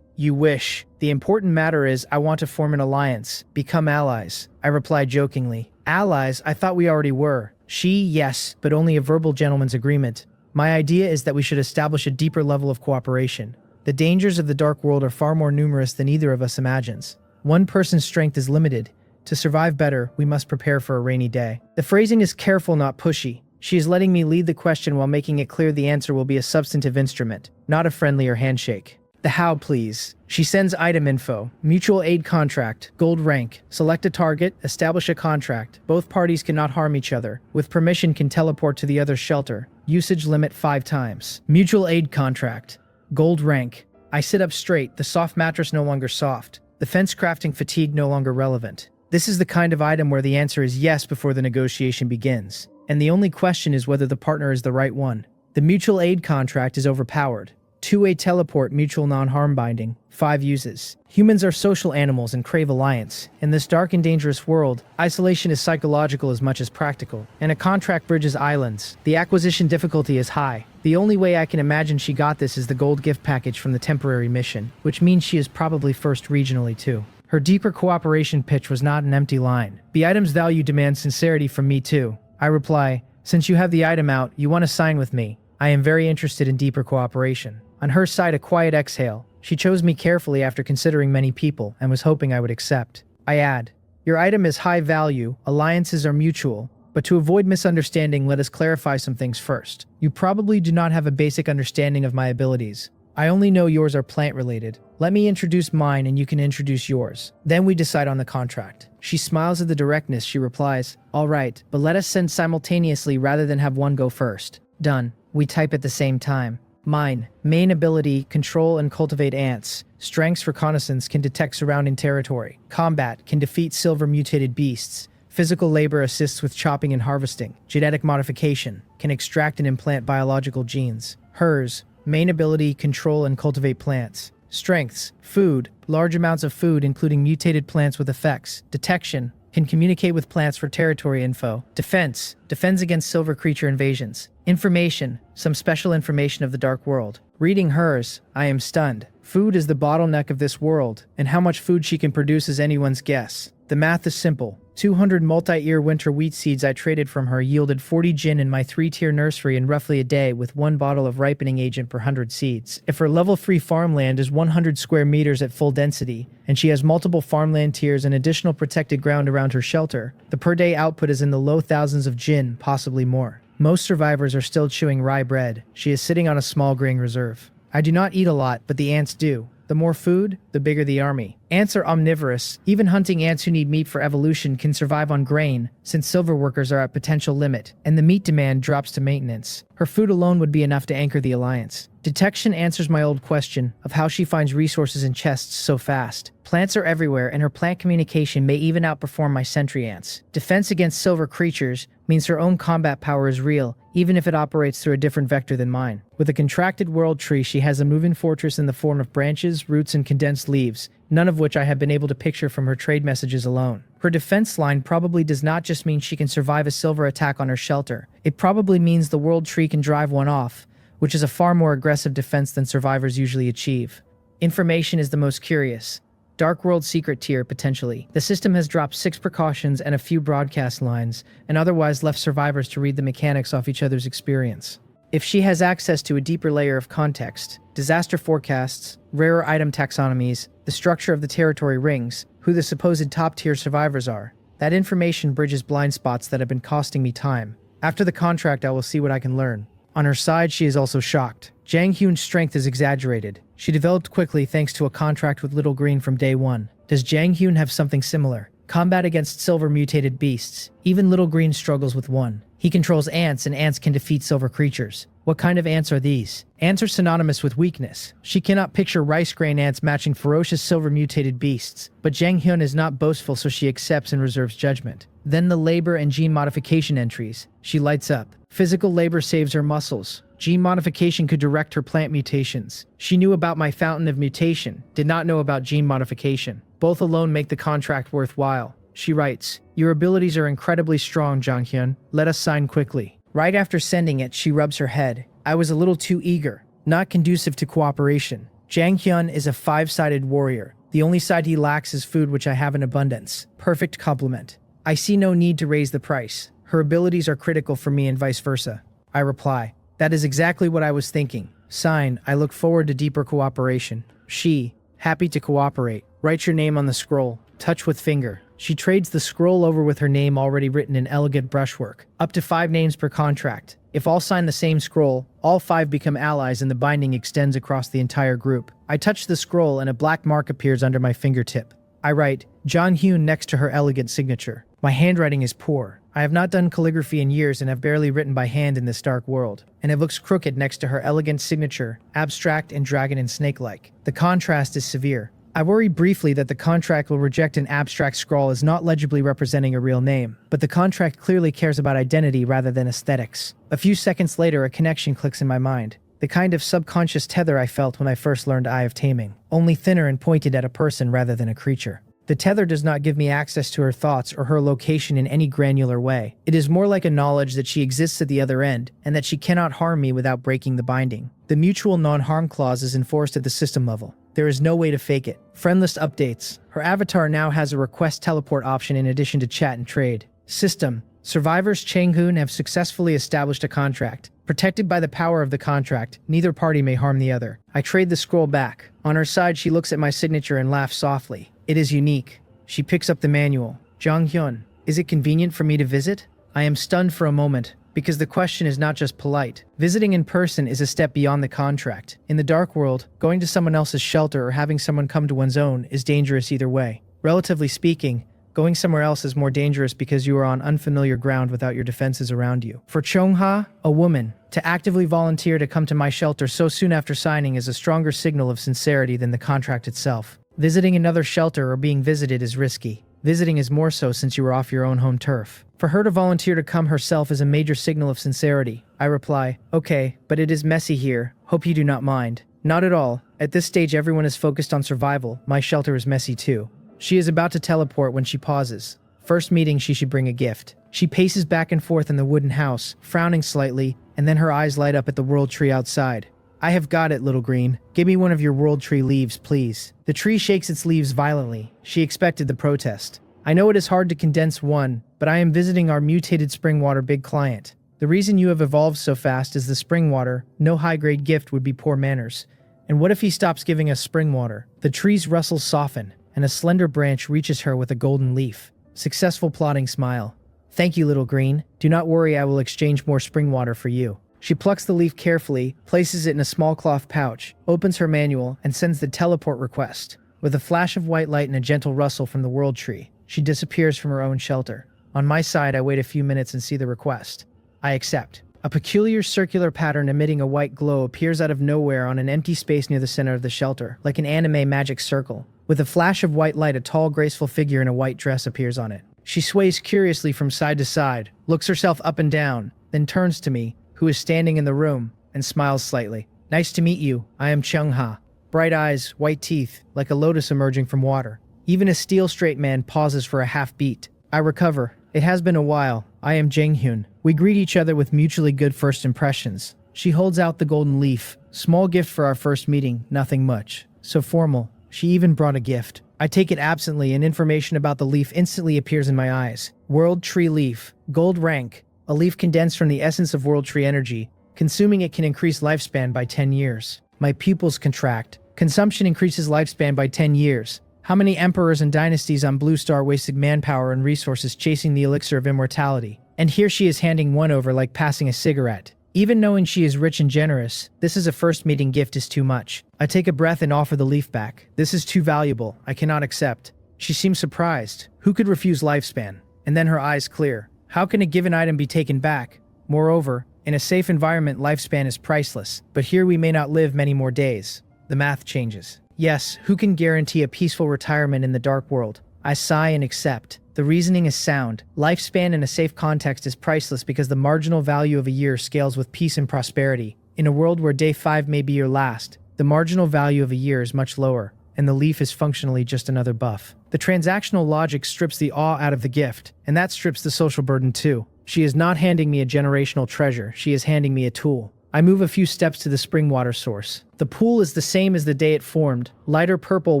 You wish. The important matter is I want to form an alliance, become allies. I replied jokingly. Allies? I thought we already were. Yes, but only a verbal gentleman's agreement. My idea is that we should establish a deeper level of cooperation. The dangers of the dark world are far more numerous than either of us imagines. One person's strength is limited. To survive better, we must prepare for a rainy day. The phrasing is careful, not pushy. She is letting me lead the question while making it clear the answer will be a substantive instrument, not a friendlier handshake. The how, please. She sends item info, mutual aid contract, gold rank, select a target, establish a contract. Both parties cannot harm each other. With permission can teleport to the other's shelter. Usage limit 5 times. Mutual aid contract. Gold rank. I sit up straight, the soft mattress no longer soft. The fence crafting fatigue no longer relevant. This is the kind of item where the answer is yes before the negotiation begins. And the only question is whether the partner is the right one. The mutual aid contract is overpowered. 2-way teleport, mutual non-harm binding, 5 uses. Humans are social animals and crave alliance. In this dark and dangerous world, isolation is psychological as much as practical, and a contract bridges islands. The acquisition difficulty is high. The only way I can imagine she got this is the gold gift package from the temporary mission, which means she is probably first regionally too. Her deeper cooperation pitch was not an empty line. The item's value demands sincerity from me too. I reply, since you have the item out, you want to sign with me. I am very interested in deeper cooperation. On her side, a quiet exhale. She chose me carefully after considering many people and was hoping I would accept. I add, your item is high value, alliances are mutual, but to avoid misunderstanding, let us clarify some things first. You probably do not have a basic understanding of my abilities. I only know yours are plant-related. Let me introduce mine and you can introduce yours. Then we decide on the contract. She smiles at the directness. She replies, all right, but let us send simultaneously rather than have one go first. Done. We type at the same time. Mine. Main ability, control and cultivate ants. Strengths, reconnaissance, can detect surrounding territory. Combat, can defeat silver mutated beasts. Physical labor assists with chopping and harvesting. Genetic modification, can extract and implant biological genes. Hers. Main ability, control and cultivate plants. Strengths, food, large amounts of food including mutated plants with effects. Detection, can communicate with plants for territory info. Defense, defends against silver creature invasions. Information, some special information of the dark world. Reading hers, I am stunned. Food is the bottleneck of this world, and how much food she can produce is anyone's guess. The math is simple. 200 multi-ear winter wheat seeds I traded from her yielded 40 gin in my 3-tier nursery in roughly a day with 1 bottle of ripening agent per 100 seeds. If her level-3 farmland is 100 square meters at full density, and she has multiple farmland tiers and additional protected ground around her shelter, the per-day output is in the low thousands of gin, possibly more. Most survivors are still chewing rye bread. She is sitting on a small grain reserve. I do not eat a lot, but the ants do. The more food, the bigger the army. Ants are omnivorous. Even hunting ants who need meat for evolution can survive on grain, since silver workers are at potential limit, and the meat demand drops to maintenance. Her food alone would be enough to anchor the alliance. Detection answers my old question of how she finds resources in chests so fast. Plants are everywhere, and her plant communication may even outperform my sentry ants. Defense against silver creatures means her own combat power is real, even if it operates through a different vector than mine. With a contracted world tree, she has a moving fortress in the form of branches, roots, and condensed leaves, none of which I have been able to picture from her trade messages alone. Her defense line probably does not just mean she can survive a silver attack on her shelter. It probably means the world tree can drive one off, which is a far more aggressive defense than survivors usually achieve. Information is the most curious. Dark World Secret Tier, potentially. The system has dropped 6 precautions and a few broadcast lines, and otherwise left survivors to read the mechanics off each other's experience. If she has access to a deeper layer of context, disaster forecasts, rarer item taxonomies, the structure of the territory rings, who the supposed top-tier survivors are, that information bridges blind spots that have been costing me time. After the contract, I will see what I can learn. On her side, she is also shocked. Jang Hyun's strength is exaggerated. She developed quickly thanks to a contract with Little Green from day one. Does Jang Hyun have something similar? Combat against silver mutated beasts. Even Little Green struggles with one. He controls ants, and ants can defeat silver creatures. What kind of ants are these? Ants are synonymous with weakness. She cannot picture rice grain ants matching ferocious silver mutated beasts. But Jang Hyun is not boastful, so she accepts and reserves judgment. Then the labor and gene modification entries. She lights up. Physical labor saves her muscles. Gene modification could direct her plant mutations. She knew about my fountain of mutation, did not know about gene modification. Both alone make the contract worthwhile. She writes, "Your abilities are incredibly strong, Jang Hyun. Let us sign quickly." Right after sending it, she rubs her head. I was a little too eager, not conducive to cooperation. Jang Hyun is a 5-sided warrior. The only side he lacks is food, which I have in abundance. Perfect complement. I see no need to raise the price. Her abilities are critical for me and vice versa. I reply, "That is exactly what I was thinking. Sign, I look forward to deeper cooperation." She, happy to cooperate, writes your name on the scroll. Touch with finger. She trades the scroll over with her name already written in elegant brushwork. Up to 5 names per contract. If all sign the same scroll, all 5 become allies and the binding extends across the entire group. I touch the scroll and a black mark appears under my fingertip. I write, Jang Hyun next to her elegant signature. My handwriting is poor. I have not done calligraphy in years and have barely written by hand in this dark world, and it looks crooked next to her elegant signature, abstract and dragon and snake-like. The contrast is severe. I worry briefly that the contract will reject an abstract scrawl as not legibly representing a real name, but the contract clearly cares about identity rather than aesthetics. A few seconds later, a connection clicks in my mind. The kind of subconscious tether I felt when I first learned Eye of Taming, only thinner and pointed at a person rather than a creature. The tether does not give me access to her thoughts or her location in any granular way. It is more like a knowledge that she exists at the other end, and that she cannot harm me without breaking the binding. The mutual non-harm clause is enforced at the system level. There is no way to fake it. Friend list updates. Her avatar now has a request teleport option in addition to chat and trade. System. Survivors Changhoon have successfully established a contract. Protected by the power of the contract, neither party may harm the other. I trade the scroll back. On her side, she looks at my signature and laughs softly. It is unique. She picks up the manual. Jang Hyun, is it convenient for me to visit? I am stunned for a moment, because the question is not just polite. Visiting in person is a step beyond the contract. In the dark world, going to someone else's shelter or having someone come to one's own is dangerous either way. Relatively speaking, going somewhere else is more dangerous because you are on unfamiliar ground without your defenses around you. For Chongha, a woman, to actively volunteer to come to my shelter so soon after signing is a stronger signal of sincerity than the contract itself. Visiting another shelter or being visited is risky. Visiting is more so since you are off your own home turf. For her to volunteer to come herself is a major signal of sincerity. I reply, okay, but it is messy here. Hope you do not mind. Not at all. At this stage everyone is focused on survival. My shelter is messy too. She is about to teleport when she pauses. First meeting, she should bring a gift. She paces back and forth in the wooden house, frowning slightly, and then her eyes light up at the world tree outside. I have got it, little green. Give me one of your world tree leaves, please. The tree shakes its leaves violently. She expected the protest. I know it is hard to condense one, but I am visiting our mutated spring water big client. The reason you have evolved so fast is the spring water. No high-grade gift would be poor manners. And what if he stops giving us spring water? The tree's rustles soften, and a slender branch reaches her with a golden leaf. Successful plotting smile. Thank you, little green. Do not worry, I will exchange more spring water for you. She plucks the leaf carefully, places it in a small cloth pouch, opens her manual, and sends the teleport request. With a flash of white light and a gentle rustle from the world tree, she disappears from her own shelter. On my side, I wait a few minutes and see the request. I accept. A peculiar circular pattern emitting a white glow appears out of nowhere on an empty space near the center of the shelter, like an anime magic circle. With a flash of white light, a tall, graceful figure in a white dress appears on it. She sways curiously from side to side, looks herself up and down, then turns to me, who is standing in the room, and smiles slightly. Nice to meet you. I am Chung-ha. Bright eyes, white teeth, like a lotus emerging from water. Even a steel-straight man pauses for a half-beat. I recover. It has been a while. I am Jang-hyun. We greet each other with mutually good first impressions. She holds out the golden leaf. Small gift for our first meeting, nothing much. So formal. She even brought a gift. I take it absently, and information about the leaf instantly appears in my eyes. World Tree Leaf. Gold rank. A leaf condensed from the essence of World Tree energy. Consuming it can increase lifespan by 10 years. My pupils contract. Consumption increases lifespan by 10 years. How many emperors and dynasties on Blue Star wasted manpower and resources chasing the elixir of immortality? And here she is handing one over like passing a cigarette. Even knowing she is rich and generous, this is a first meeting gift is too much. I take a breath and offer the leaf back. This is too valuable. I cannot accept. She seems surprised. Who could refuse lifespan? And then her eyes clear. How can a given item be taken back? Moreover, in a safe environment, lifespan is priceless. But here we may not live many more days. The math changes. Yes, who can guarantee a peaceful retirement in the dark world? I sigh and accept. The reasoning is sound. Lifespan in a safe context is priceless because the marginal value of a year scales with peace and prosperity. In a world where day 5 may be your last, the marginal value of a year is much lower, and the leaf is functionally just another buff. The transactional logic strips the awe out of the gift, and that strips the social burden too. She is not handing me a generational treasure, she is handing me a tool. I move a few steps to the spring water source. The pool is the same as the day it formed, lighter purple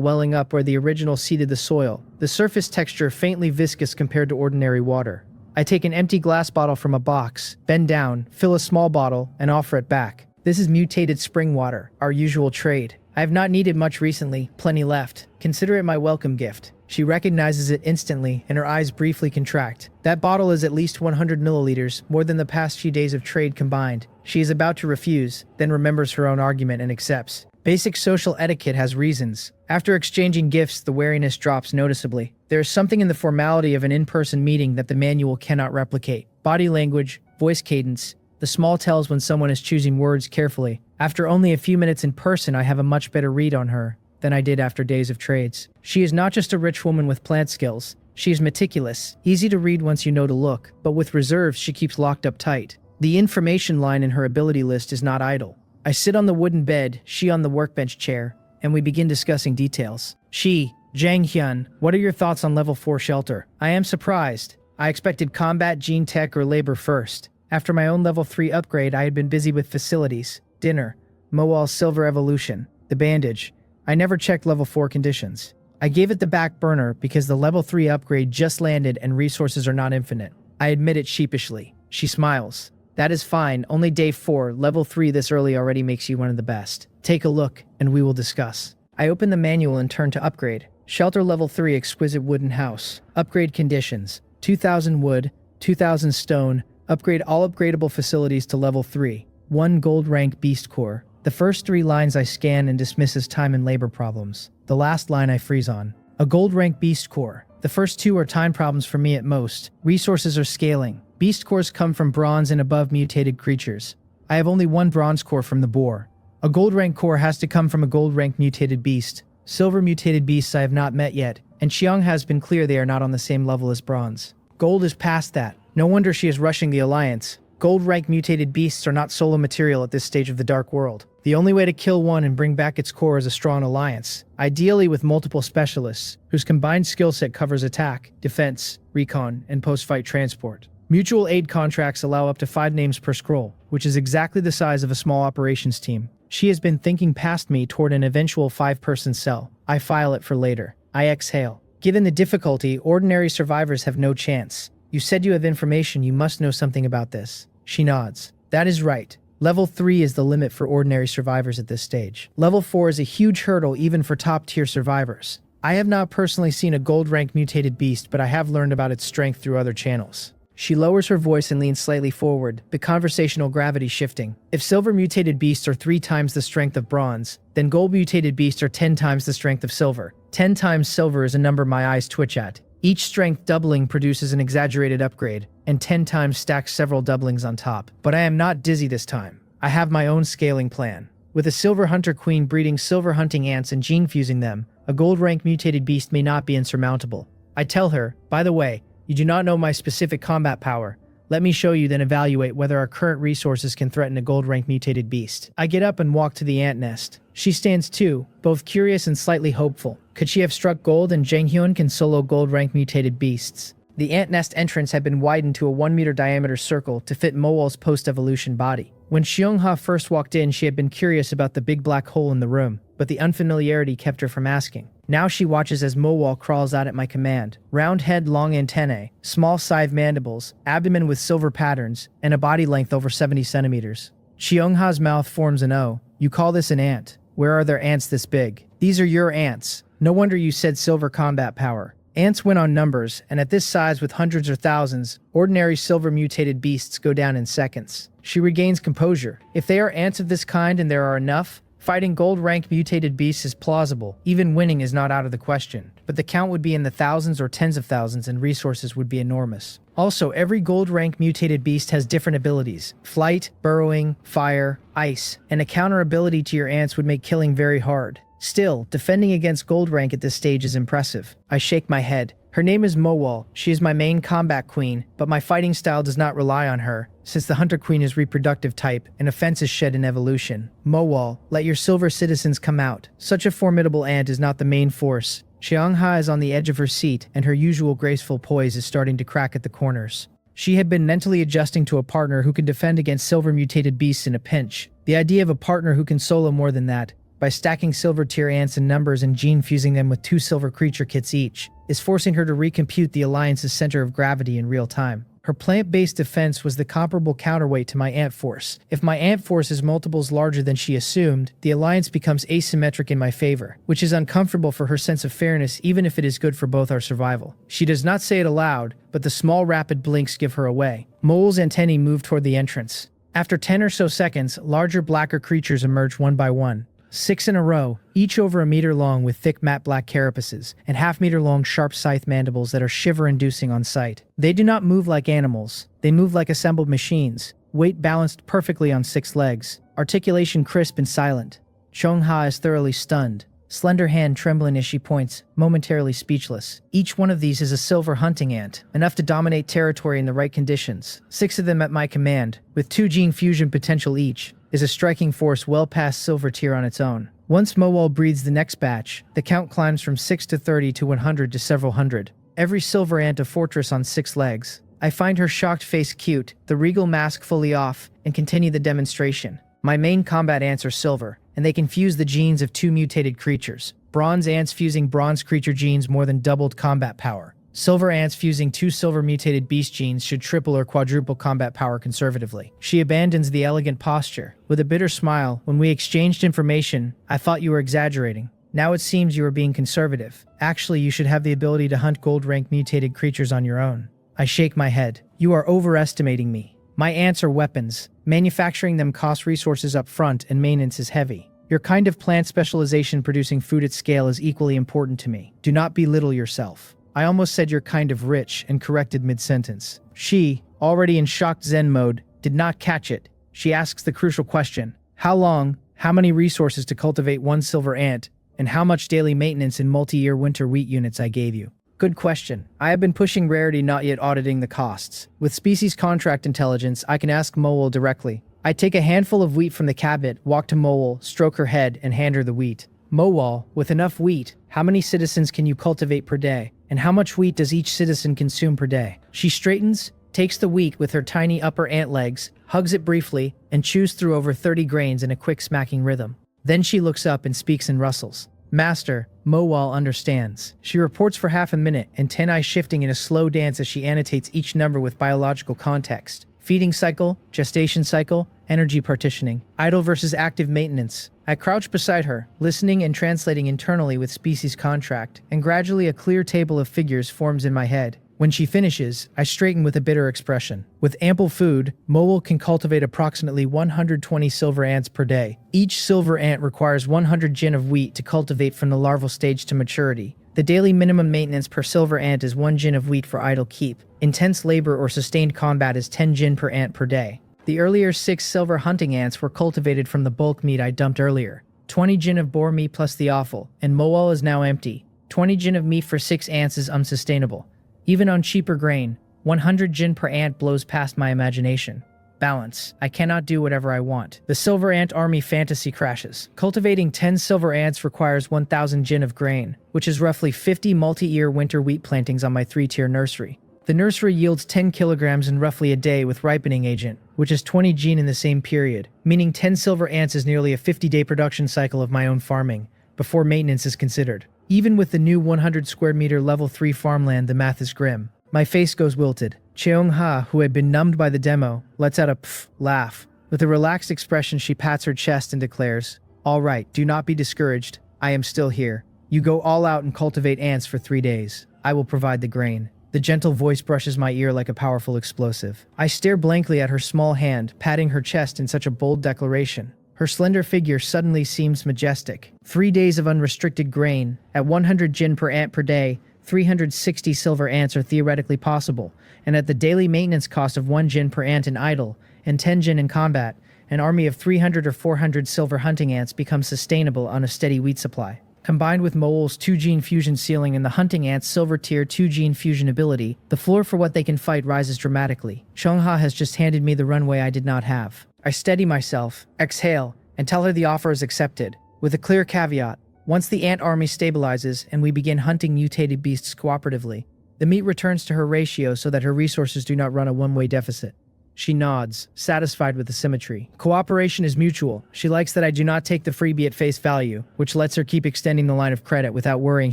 welling up where the original seeded the soil, the surface texture faintly viscous compared to ordinary water. I take an empty glass bottle from a box, bend down, fill a small bottle, and offer it back. This is mutated spring water, our usual trade. I have not needed much recently, plenty left. Consider it my welcome gift. She recognizes it instantly, and her eyes briefly contract. That bottle is at least 100 milliliters, more than the past few days of trade combined. She is about to refuse, then remembers her own argument and accepts. Basic social etiquette has reasons. After exchanging gifts, the wariness drops noticeably. There is something in the formality of an in-person meeting that the manual cannot replicate. Body language, voice cadence, the small tells when someone is choosing words carefully. After only a few minutes in person, I have a much better read on her than I did after days of trades. She is not just a rich woman with plant skills. She is meticulous, easy to read once you know to look, but with reserves she keeps locked up tight. The information line in her ability list is not idle. I sit on the wooden bed, she on the workbench chair, and we begin discussing details. She, Jang-hyun, what are your thoughts on level 4 shelter? I am surprised. I expected combat, gene tech, or labor first. After my own level 3 upgrade, I had been busy with facilities, dinner, Moal's silver evolution, the bandage. I never checked level 4 conditions. I gave it the back burner because the level 3 upgrade just landed and resources are not infinite. I admit it sheepishly. She smiles. That is fine, only day 4, level 3 this early already makes you one of the best. Take a look, and we will discuss. I open the manual and turn to upgrade. Shelter level 3 exquisite wooden house. Upgrade conditions. 2000 wood, 2000 stone. Upgrade all upgradable facilities to level 3. 1 gold rank beast core. The first 3 lines I scan and dismiss as time and labor problems. The last line I freeze on. A gold rank beast core. The first 2 are time problems for me at most. Resources are scaling. Beast cores come from bronze and above mutated creatures. I have only 1 bronze core from the boar. A gold rank core has to come from a gold rank mutated beast. Silver mutated beasts I have not met yet, and Xiang has been clear they are not on the same level as bronze. Gold is past that. No wonder she is rushing the alliance. Gold rank mutated beasts are not solo material at this stage of the dark world. The only way to kill one and bring back its core is a strong alliance, ideally with multiple specialists, whose combined skill set covers attack, defense, recon, and post-fight transport. Mutual aid contracts allow up to 5 names per scroll, which is exactly the size of a small operations team. She has been thinking past me toward an eventual 5-person cell. I file it for later. I exhale. Given the difficulty, ordinary survivors have no chance. You said you have information, you must know something about this. She nods. That is right. Level 3 is the limit for ordinary survivors at this stage. Level 4 is a huge hurdle even for top-tier survivors. I have not personally seen a gold-rank mutated beast, but I have learned about its strength through other channels. She lowers her voice and leans slightly forward, the conversational gravity shifting. If silver mutated beasts are 3 times the strength of bronze, then gold mutated beasts are 10 times the strength of silver. 10 times silver is a number my eyes twitch at. Each strength doubling produces an exaggerated upgrade, and 10 times stacks several doublings on top. But I am not dizzy this time. I have my own scaling plan. With a silver hunter queen breeding silver hunting ants and gene fusing them, a gold rank mutated beast may not be insurmountable. I tell her, by the way, you do not know my specific combat power. Let me show you, then evaluate whether our current resources can threaten a gold rank mutated beast. I get up and walk to the ant nest. She stands too, both curious and slightly hopeful. Could she have struck gold and Janghyun can solo gold rank mutated beasts? The ant nest entrance had been widened to a 1-meter diameter circle to fit Mowal's post-evolution body. When Seongha first walked in, she had been curious about the big black hole in the room, but the unfamiliarity kept her from asking. Now she watches as Mowal crawls out at my command. Round head, long antennae, small scythe mandibles, abdomen with silver patterns, and a body length over 70 centimeters. Seongha's mouth forms an O. You call this an ant? Where are there ants this big? These are your ants. No wonder you said silver combat power. Ants win on numbers, and at this size with hundreds or thousands, ordinary silver mutated beasts go down in seconds. She regains composure. If they are ants of this kind and there are enough, fighting gold rank mutated beasts is plausible. Even winning is not out of the question. But the count would be in the thousands or tens of thousands and resources would be enormous. Also, every gold rank mutated beast has different abilities. Flight, burrowing, fire, ice, and a counter ability to your ants would make killing very hard. Still, defending against gold rank at this stage is impressive. I shake my head. Her name is Mowal. She is my main combat queen, but my fighting style does not rely on her, since the hunter queen is reproductive type and offense is shed in evolution. Mowal, let your silver citizens come out. Such a formidable ant is not the main force. Seongha is on the edge of her seat, and her usual graceful poise is starting to crack at the corners. She had been mentally adjusting to a partner who can defend against silver mutated beasts in a pinch. The idea of a partner who can solo more than that, by stacking silver tier ants in numbers and gene fusing them with 2 silver creature kits each, is forcing her to recompute the alliance's center of gravity in real time. Her plant-based defense was the comparable counterweight to my ant force. If my ant force is multiples larger than she assumed, the alliance becomes asymmetric in my favor, which is uncomfortable for her sense of fairness even if it is good for both our survival. She does not say it aloud, but the small rapid blinks give her away. Mole's antennae move toward the entrance. After 10 or so seconds, larger blacker creatures emerge one by one. 6 in a row, each over a meter long with thick matte black carapaces, and half-meter long sharp scythe mandibles that are shiver-inducing on sight. They do not move like animals. They move like assembled machines, weight balanced perfectly on 6 legs, articulation crisp and silent. Seongha is thoroughly stunned, slender hand trembling as she points, momentarily speechless. Each one of these is a silver hunting ant, enough to dominate territory in the right conditions. 6 of them at my command, with 2 gene fusion potential each, is a striking force well past silver tier on its own. Once Mowal breeds the next batch, the count climbs from 6 to 30 to 100 to several hundred. Every silver ant a fortress on 6 legs. I find her shocked face cute, the regal mask fully off, and continue the demonstration. My main combat ants are silver, and they can fuse the genes of 2 mutated creatures. Bronze ants fusing bronze creature genes more than doubled combat power. Silver ants fusing 2 silver mutated beast genes should triple or quadruple combat power conservatively. She abandons the elegant posture. With a bitter smile, when we exchanged information, I thought you were exaggerating. Now it seems you are being conservative. Actually, you should have the ability to hunt gold rank mutated creatures on your own. I shake my head. You are overestimating me. My ants are weapons. Manufacturing them costs resources up front and maintenance is heavy. Your kind of plant specialization producing food at scale is equally important to me. Do not belittle yourself. I almost said you're kind of rich and corrected mid-sentence. She, already in shocked Zen mode, did not catch it. She asks the crucial question. How long, how many resources to cultivate 1 silver ant, and how much daily maintenance in multi-year winter wheat units I gave you? Good question. I have been pushing rarity, not yet auditing the costs. With species contract intelligence, I can ask Mowal directly. I take a handful of wheat from the cabinet, walk to Mowal, stroke her head, and hand her the wheat. Mowal, with enough wheat, how many citizens can you cultivate per day? And how much wheat does each citizen consume per day? She straightens, takes the wheat with her tiny upper ant legs, hugs it briefly, and chews through over 30 grains in a quick smacking rhythm. Then she looks up and speaks in rustles. Master, Mowal understands. She reports for half a minute, antennae shifting in a slow dance as she annotates each number with biological context. Feeding cycle, gestation cycle, energy partitioning, idle versus active maintenance. I crouch beside her, listening and translating internally with species contract, and gradually a clear table of figures forms in my head. When she finishes, I straighten with a bitter expression. With ample food, Mowal can cultivate approximately 120 silver ants per day. Each silver ant requires 100 jin of wheat to cultivate from the larval stage to maturity. The daily minimum maintenance per silver ant is 1 jin of wheat for idle keep. Intense labor or sustained combat is 10 jin per ant per day. The earlier 6 silver hunting ants were cultivated from the bulk meat I dumped earlier. 20 jin of boar meat plus the offal, and Mowal is now empty. 20 jin of meat for 6 ants is unsustainable. Even on cheaper grain, 100 jin per ant blows past my imagination. Balance. I cannot do whatever I want. The silver ant army fantasy crashes. Cultivating 10 silver ants requires 1,000 jin of grain, which is roughly 50 multi-year winter wheat plantings on my 3-tier nursery. The nursery yields 10 kilograms in roughly a day with ripening agent, which is 20 jin in the same period, meaning 10 silver ants is nearly a 50-day production cycle of my own farming, before maintenance is considered. Even with the new 100 square meter level 3 farmland, the math is grim. My face goes wilted. Cheong-ha, who had been numbed by the demo, lets out a pff laugh. With a relaxed expression, she pats her chest and declares, "All right, do not be discouraged. I am still here. You go all out and cultivate ants for 3 days. I will provide the grain." The gentle voice brushes my ear like a powerful explosive. I stare blankly at her small hand, patting her chest in such a bold declaration. Her slender figure suddenly seems majestic. 3 days of unrestricted grain, at 100 jin per ant per day, 360 silver ants are theoretically possible, and at the daily maintenance cost of 1 jin per ant in idle, and 10 jin in combat, an army of 300 or 400 silver hunting ants becomes sustainable on a steady wheat supply. Combined with Mowal's 2-gene fusion ceiling and the hunting ant's silver tier 2-gene fusion ability, the floor for what they can fight rises dramatically. Cheong-ha has just handed me the runway I did not have. I steady myself, exhale, and tell her the offer is accepted, with a clear caveat. Once the ant army stabilizes and we begin hunting mutated beasts cooperatively, the meat returns to her ratio so that her resources do not run a one-way deficit. She nods, satisfied with the symmetry. Cooperation is mutual. She likes that I do not take the freebie at face value, which lets her keep extending the line of credit without worrying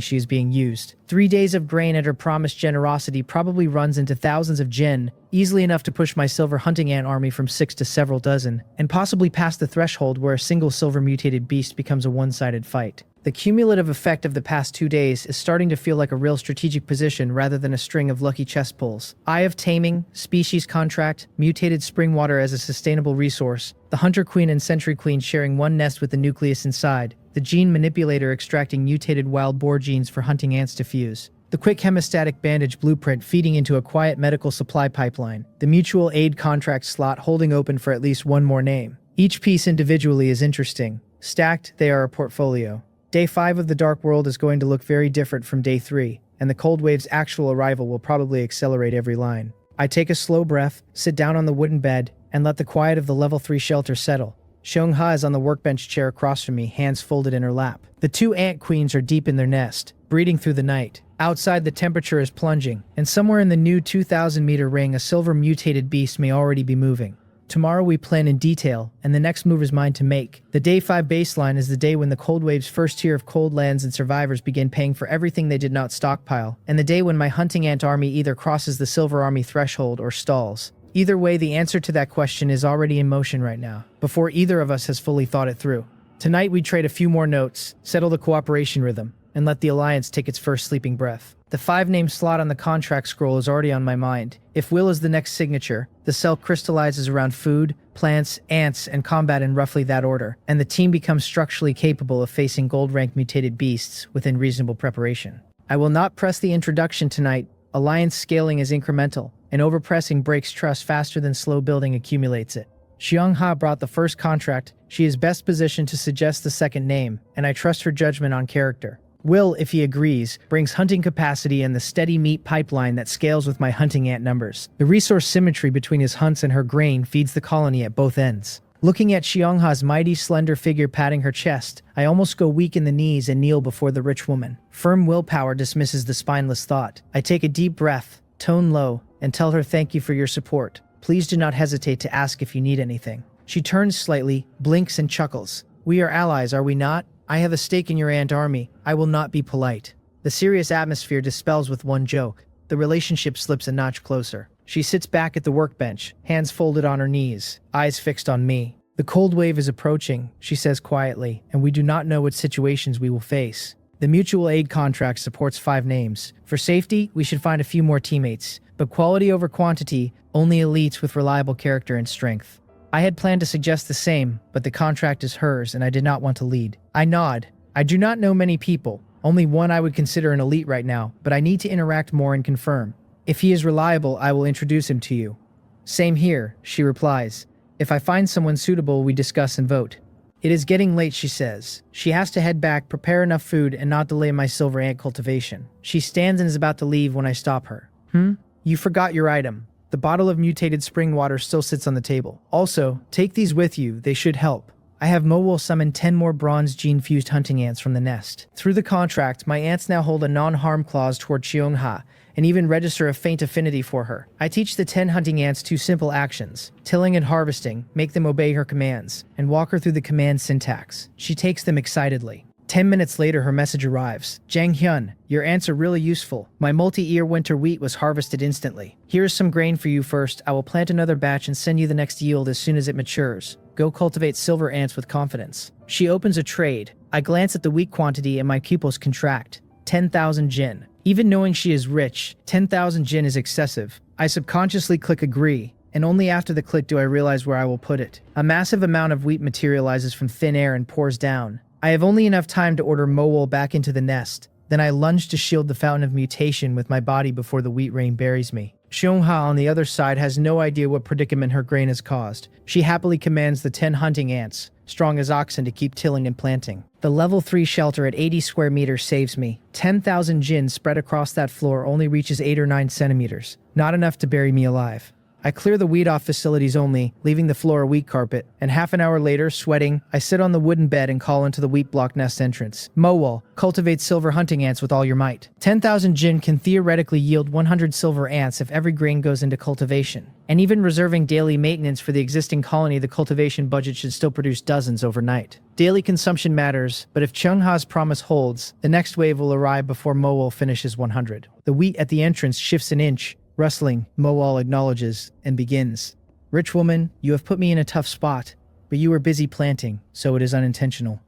she is being used. 3 days of grain at her promised generosity probably runs into thousands of jin, easily enough to push my silver hunting ant army from 6 to several dozen, and possibly past the threshold where a single silver mutated beast becomes a one-sided fight. The cumulative effect of the past 2 days is starting to feel like a real strategic position rather than a string of lucky chess pulls. Eye of Taming, Species Contract, Mutated Spring Water as a sustainable resource, the Hunter Queen and Sentry Queen sharing one nest with the nucleus inside, the Gene Manipulator extracting mutated wild boar genes for hunting ants to fuse, the Quick Hemostatic Bandage Blueprint feeding into a quiet medical supply pipeline, the Mutual Aid Contract slot holding open for at least one more name. Each piece individually is interesting. Stacked, they are a portfolio. Day 5 of the Dark World is going to look very different from Day 3, and the Cold Wave's actual arrival will probably accelerate every line. I take a slow breath, sit down on the wooden bed, and let the quiet of the Level 3 shelter settle. Cheong-ha is on the workbench chair across from me, hands folded in her lap. The 2 ant queens are deep in their nest, breeding through the night. Outside, the temperature is plunging, and somewhere in the new 2,000-meter ring, a silver mutated beast may already be moving. Tomorrow we plan in detail, and the next move is mine to make. The Day 5 baseline is the day when the Cold Wave's first tier of cold lands and survivors begin paying for everything they did not stockpile, and the day when my hunting ant army either crosses the Silver Army threshold or stalls. Either way, the answer to that question is already in motion right now, before either of us has fully thought it through. Tonight we trade a few more notes, settle the cooperation rhythm, and let the Alliance take its first sleeping breath. The 5-name slot on the contract scroll is already on my mind. If will is the next signature, the cell crystallizes around food, plants, ants, and combat in roughly that order, and the team becomes structurally capable of facing gold-rank mutated beasts within reasonable preparation. I will not press the introduction tonight. Alliance scaling is incremental, and overpressing breaks trust faster than slow building accumulates it. Cheong-ha brought the first contract. She is best positioned to suggest the second name, and I trust her judgment on character. Will, if he agrees, brings hunting capacity and the steady meat pipeline that scales with my hunting ant numbers. The resource symmetry between his hunts and her grain feeds the colony at both ends. Looking at Cheong-ha's mighty slender figure patting her chest, I almost go weak in the knees and kneel before the rich woman. Firm willpower dismisses the spineless thought. I take a deep breath, tone low, and tell her thank you for your support. Please do not hesitate to ask if you need anything. She turns slightly, blinks and chuckles. We are allies, are we not? I have a stake in your ant army. I will not be polite. The serious atmosphere dispels with one joke. The relationship slips a notch closer. She sits back at the workbench, hands folded on her knees, eyes fixed on me. The cold wave is approaching, she says quietly, and we do not know what situations we will face. The mutual aid contract supports 5 names. For safety, we should find a few more teammates, but quality over quantity, only elites with reliable character and strength. I had planned to suggest the same, but the contract is hers and I did not want to lead. I nod. I do not know many people, only one I would consider an elite right now, but I need to interact more and confirm. If he is reliable, I will introduce him to you. Same here, she replies. If I find someone suitable, we discuss and vote. It is getting late, she says. She has to head back, prepare enough food, and not delay my silver ant cultivation. She stands and is about to leave when I stop her. You forgot your item. The bottle of mutated spring water still sits on the table. Also, take these with you, they should help. I have Mo summon 10 more bronze gene-fused hunting ants from the nest. Through the contract, my ants now hold a non-harm clause toward Cheongha, and even register a faint affinity for her. I teach the 10 hunting ants 2 simple actions, tilling and harvesting, make them obey her commands, and walk her through the command syntax. She takes them excitedly. 10 minutes later, her message arrives. Jang Hyun, your ants are really useful. My multi-ear winter wheat was harvested instantly. Here is some grain for you first. I will plant another batch and send you the next yield as soon as it matures. Go cultivate silver ants with confidence. She opens a trade. I glance at the wheat quantity and my pupils contract. 10,000 jin. Even knowing she is rich, 10,000 jin is excessive. I subconsciously click agree, and only after the click do I realize where I will put it. A massive amount of wheat materializes from thin air and pours down. I have only enough time to order Mowol back into the nest. Then I lunge to shield the fountain of mutation with my body before the wheat rain buries me. Cheongha on the other side has no idea what predicament her grain has caused. She happily commands the 10 hunting ants, strong as oxen, to keep tilling and planting. The level 3 shelter at 80 square meters saves me. 10,000 jin spread across that floor only reaches 8 or 9 centimeters. Not enough to bury me alive. I clear the weed off facilities only, leaving the floor a wheat carpet, and half an hour later, sweating, I sit on the wooden bed and call into the wheat block nest entrance. Mowol, cultivate silver hunting ants with all your might. 10,000 jin can theoretically yield 100 silver ants if every grain goes into cultivation. And even reserving daily maintenance for the existing colony, the cultivation budget should still produce dozens overnight. Daily consumption matters, but if Cheongha's promise holds, the next wave will arrive before Mowol finishes 100. The wheat at the entrance shifts an inch. Rustling, Mowol acknowledges and begins. Rich woman, you have put me in a tough spot, but you were busy planting, so it is unintentional.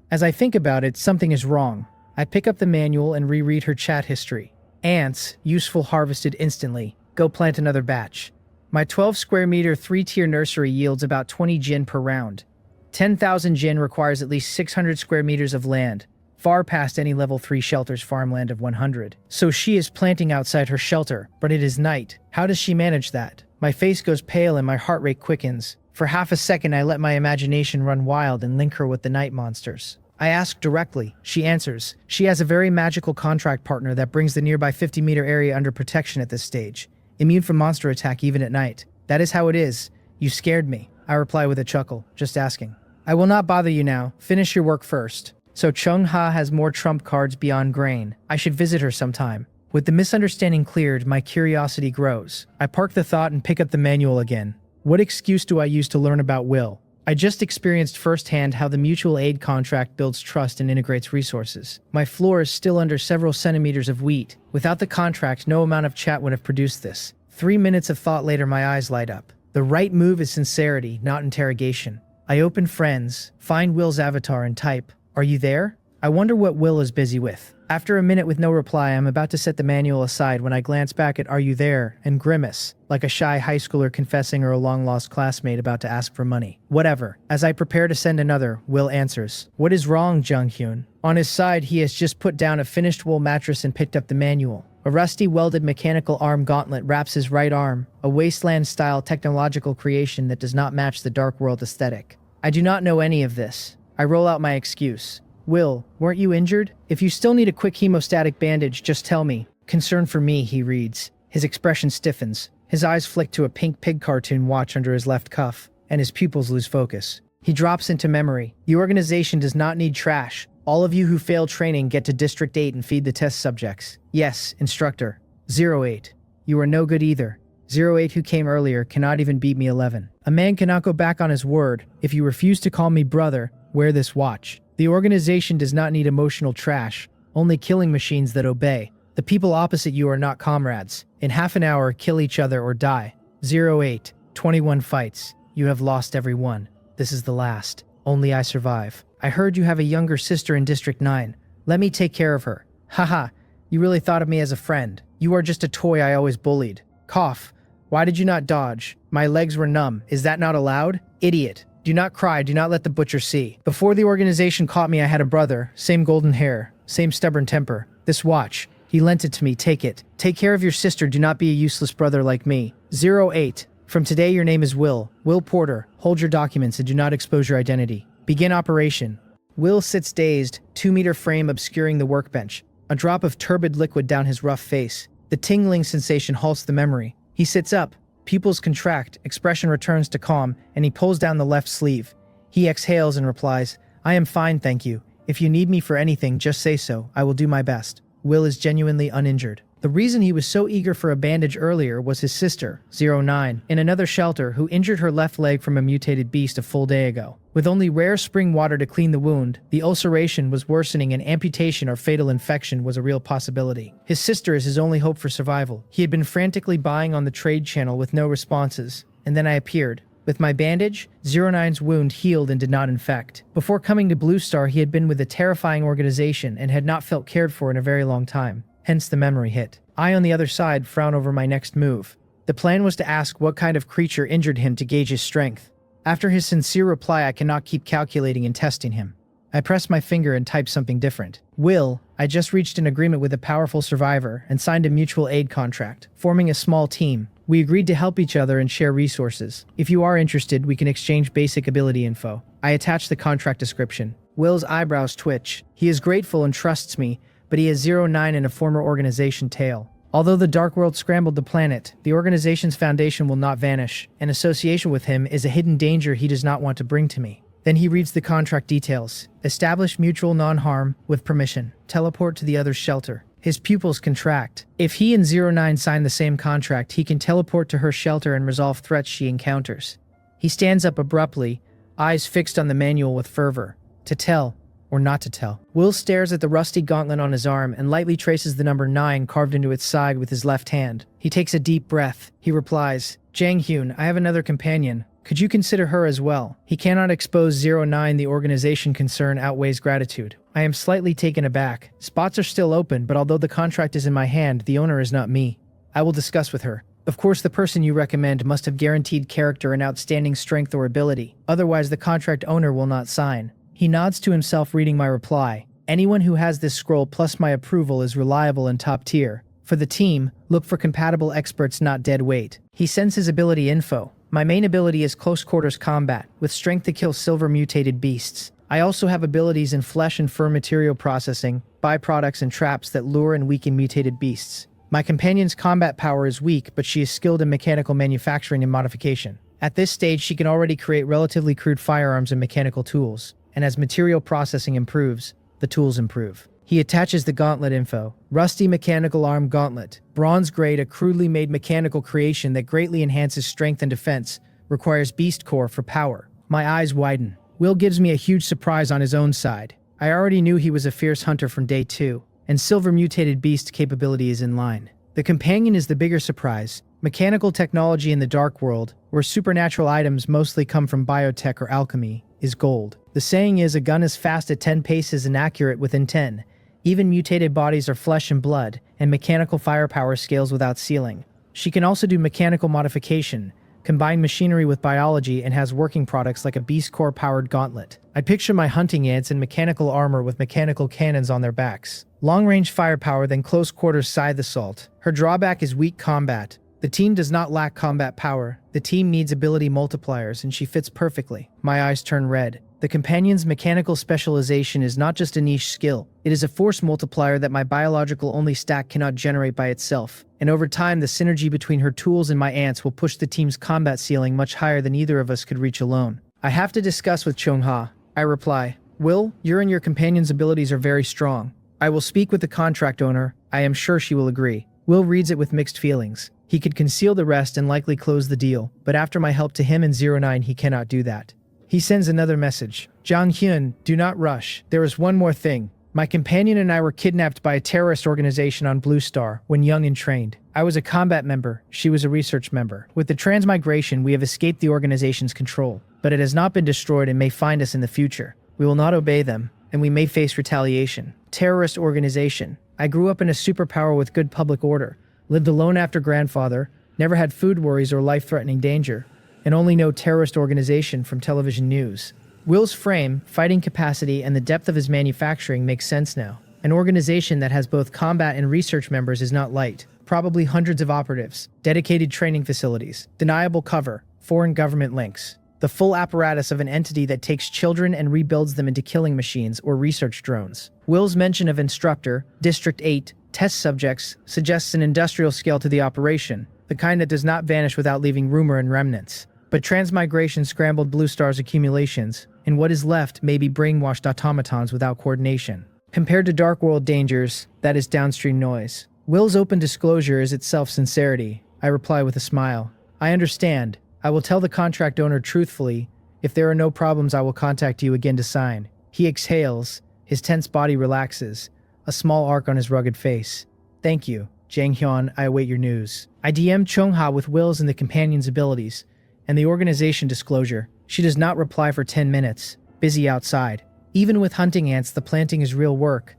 As I think about it, something is wrong. I pick up the manual and reread her chat history. Ants, useful, harvested instantly. Go plant another batch. My 12 square meter 3-tier nursery yields about 20 jin per round. 10,000 jin requires at least 600 square meters of land, far past any level 3 shelter's farmland of 100. So she is planting outside her shelter, but it is night. How does she manage that? My face goes pale and my heart rate quickens. For half a second I let my imagination run wild and link her with the night monsters. I ask directly. She answers. She has a very magical contract partner that brings the nearby 50-meter area under protection at this stage. Immune from monster attack even at night. That is how it is. You scared me. I reply with a chuckle, just asking. I will not bother you now. Finish your work first. So Cheongha has more trump cards beyond grain. I should visit her sometime. With the misunderstanding cleared, my curiosity grows. I park the thought and pick up the manual again. What excuse do I use to learn about will? I just experienced firsthand how the mutual aid contract builds trust and integrates resources. My floor is still under several centimeters of wheat. Without the contract, no amount of chat would have produced this. 3 minutes of thought later, my eyes light up. The right move is sincerity, not interrogation. I open Friends, find Will's avatar and type, "Are you there?" I wonder what Will is busy with. After a minute with no reply, I'm about to set the manual aside when I glance back at "Are you there?" and grimace, like a shy high schooler confessing or a long-lost classmate about to ask for money. Whatever. As I prepare to send another, Will answers. "What is wrong, Jung-hyun?" On his side, he has just put down a finished wool mattress and picked up the manual. A rusty welded mechanical arm gauntlet wraps his right arm, a wasteland-style technological creation that does not match the dark world aesthetic. I do not know any of this. I roll out my excuse. "Will, weren't you injured? If you still need a quick hemostatic bandage, just tell me." "Concern for me," he reads. His expression stiffens. His eyes flick to a pink pig cartoon watch under his left cuff, and his pupils lose focus. He drops into memory. "The organization does not need trash. All of you who fail training get to District 8 and feed the test subjects." "Yes, instructor." 08. You are no good either. 08 who came earlier cannot even beat me 11. A man cannot go back on his word. If you refuse to call me brother, wear this watch. The organization does not need emotional trash, only killing machines that obey. The people opposite you are not comrades. In half an hour, kill each other or die. 08, 21 fights. You have lost every one. This is the last. Only I survive. I heard you have a younger sister in District 9. Let me take care of her. Haha, you really thought of me as a friend. You are just a toy I always bullied. Cough. Why did you not dodge? My legs were numb. Is that not allowed? Idiot. Do not cry. Do not let the butcher see. Before the organization caught me, I had a brother. Same golden hair. Same stubborn temper. This watch. He lent it to me. Take it. Take care of your sister. Do not be a useless brother like me. 08. From today, your name is Will. Will Porter. Hold your documents and do not expose your identity. Begin operation. Will sits dazed, 2-meter frame obscuring the workbench. A drop of turbid liquid down his rough face. The tingling sensation halts the memory. He sits up. Pupils contract, expression returns to calm, and he pulls down the left sleeve. He exhales and replies, I am fine, thank you. If you need me for anything, just say so. I will do my best. Will is genuinely uninjured. The reason he was so eager for a bandage earlier was his sister, 09, in another shelter who injured her left leg from a mutated beast a full day ago. With only rare spring water to clean the wound, the ulceration was worsening and amputation or fatal infection was a real possibility. His sister is his only hope for survival. He had been frantically buying on the trade channel with no responses, and then I appeared. With my bandage, 09's wound healed and did not infect. Before coming to Blue Star, he had been with a terrifying organization and had not felt cared for in a very long time. Hence the memory hit. I, on the other side, frown over my next move. The plan was to ask what kind of creature injured him to gauge his strength. After his sincere reply, I cannot keep calculating and testing him. I press my finger and type something different. Will, I just reached an agreement with a powerful survivor and signed a mutual aid contract, forming a small team. We agreed to help each other and share resources. If you are interested, we can exchange basic ability info. I attach the contract description. Will's eyebrows twitch. He is grateful and trusts me, but he has 09 and a former organization tail. Although the Dark World scrambled the planet, the organization's foundation will not vanish. An association with him is a hidden danger he does not want to bring to me. Then he reads the contract details. Establish mutual non-harm with permission. Teleport to the other's shelter. His pupils contract. If he and 09 sign the same contract, he can teleport to her shelter and resolve threats she encounters. He stands up abruptly, eyes fixed on the manual with fervor. To tell, or not to tell. Will stares at the rusty gauntlet on his arm and lightly traces the number 9 carved into its side with his left hand. He takes a deep breath. He replies, Jang Hyun, I have another companion. Could you consider her as well? He cannot expose 09. The organization concern outweighs gratitude. I am slightly taken aback. Spots are still open, but although the contract is in my hand, the owner is not me. I will discuss with her. Of course, the person you recommend must have guaranteed character and outstanding strength or ability. Otherwise, the contract owner will not sign. He nods to himself, reading my reply. Anyone who has this scroll plus my approval is reliable and top tier. For the team, look for compatible experts, not dead weight. He sends his ability info. My main ability is close quarters combat, with strength to kill silver mutated beasts. I also have abilities in flesh and fur material processing, byproducts and traps that lure and weaken mutated beasts. My companion's combat power is weak, but she is skilled in mechanical manufacturing and modification. At this stage, she can already create relatively crude firearms and mechanical tools. And as material processing improves, the tools improve. He attaches the gauntlet info. Rusty mechanical arm gauntlet. Bronze grade, a crudely made mechanical creation that greatly enhances strength and defense. Requires beast core for power. My eyes widen. Will gives me a huge surprise on his own side. I already knew he was a fierce hunter from day 2, and silver mutated beast capability is in line. The companion is the bigger surprise. Mechanical technology in the Dark World, where supernatural items mostly come from biotech or alchemy, is gold. The saying is, a gun is fast at 10 paces and accurate within 10. Even mutated bodies are flesh and blood, and mechanical firepower scales without ceiling. She can also do mechanical modification, combine machinery with biology, and has working products like a beast core powered gauntlet. I picture my hunting ants in mechanical armor with mechanical cannons on their backs. Long-range firepower, then close quarters scythe assault. Her drawback is weak combat. The team does not lack combat power. The team needs ability multipliers, and she fits perfectly. My eyes turn red. The companion's mechanical specialization is not just a niche skill. It is a force multiplier that my biological-only stack cannot generate by itself. And over time, the synergy between her tools and my ants will push the team's combat ceiling much higher than either of us could reach alone. I have to discuss with Chong-ha. I reply, Will, your and your companion's abilities are very strong. I will speak with the contract owner. I am sure she will agree. Will reads it with mixed feelings. He could conceal the rest and likely close the deal, but after my help to him in 09 he cannot do that. He sends another message. Jang Hyun, do not rush. There is one more thing. My companion and I were kidnapped by a terrorist organization on Blue Star when young and trained. I was a combat member, she was a research member. With the transmigration, we have escaped the organization's control, but it has not been destroyed and may find us in the future. We will not obey them, and we may face retaliation. Terrorist organization. I grew up in a superpower with good public order, lived alone after grandfather, never had food worries or life-threatening danger, and only know terrorist organization from television news. Will's frame, fighting capacity, and the depth of his manufacturing makes sense now. An organization that has both combat and research members is not light. Probably hundreds of operatives, dedicated training facilities, deniable cover, foreign government links. The full apparatus of an entity that takes children and rebuilds them into killing machines or research drones. Will's mention of instructor, District 8, test subjects suggests an industrial scale to the operation, the kind that does not vanish without leaving rumor and remnants. But transmigration scrambled Blue Star's accumulations, and what is left may be brainwashed automatons without coordination. Compared to Dark World dangers, that is downstream noise. Will's open disclosure is itself sincerity. I reply with a smile. I understand. I will tell the contract owner truthfully. If there are no problems, I will contact you again to sign. He exhales. His tense body relaxes. A small arc on his rugged face. Thank you, Jang Hyun. I await your news. I DM Chung-ha with Will's and the companion's abilities, and the organization disclosure. She does not reply for 10 minutes. Busy outside. Even with hunting ants, the planting is real work.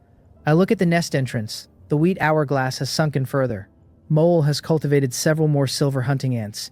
I look at the nest entrance. The wheat hourglass has sunken further. Mole has cultivated several more silver hunting ants.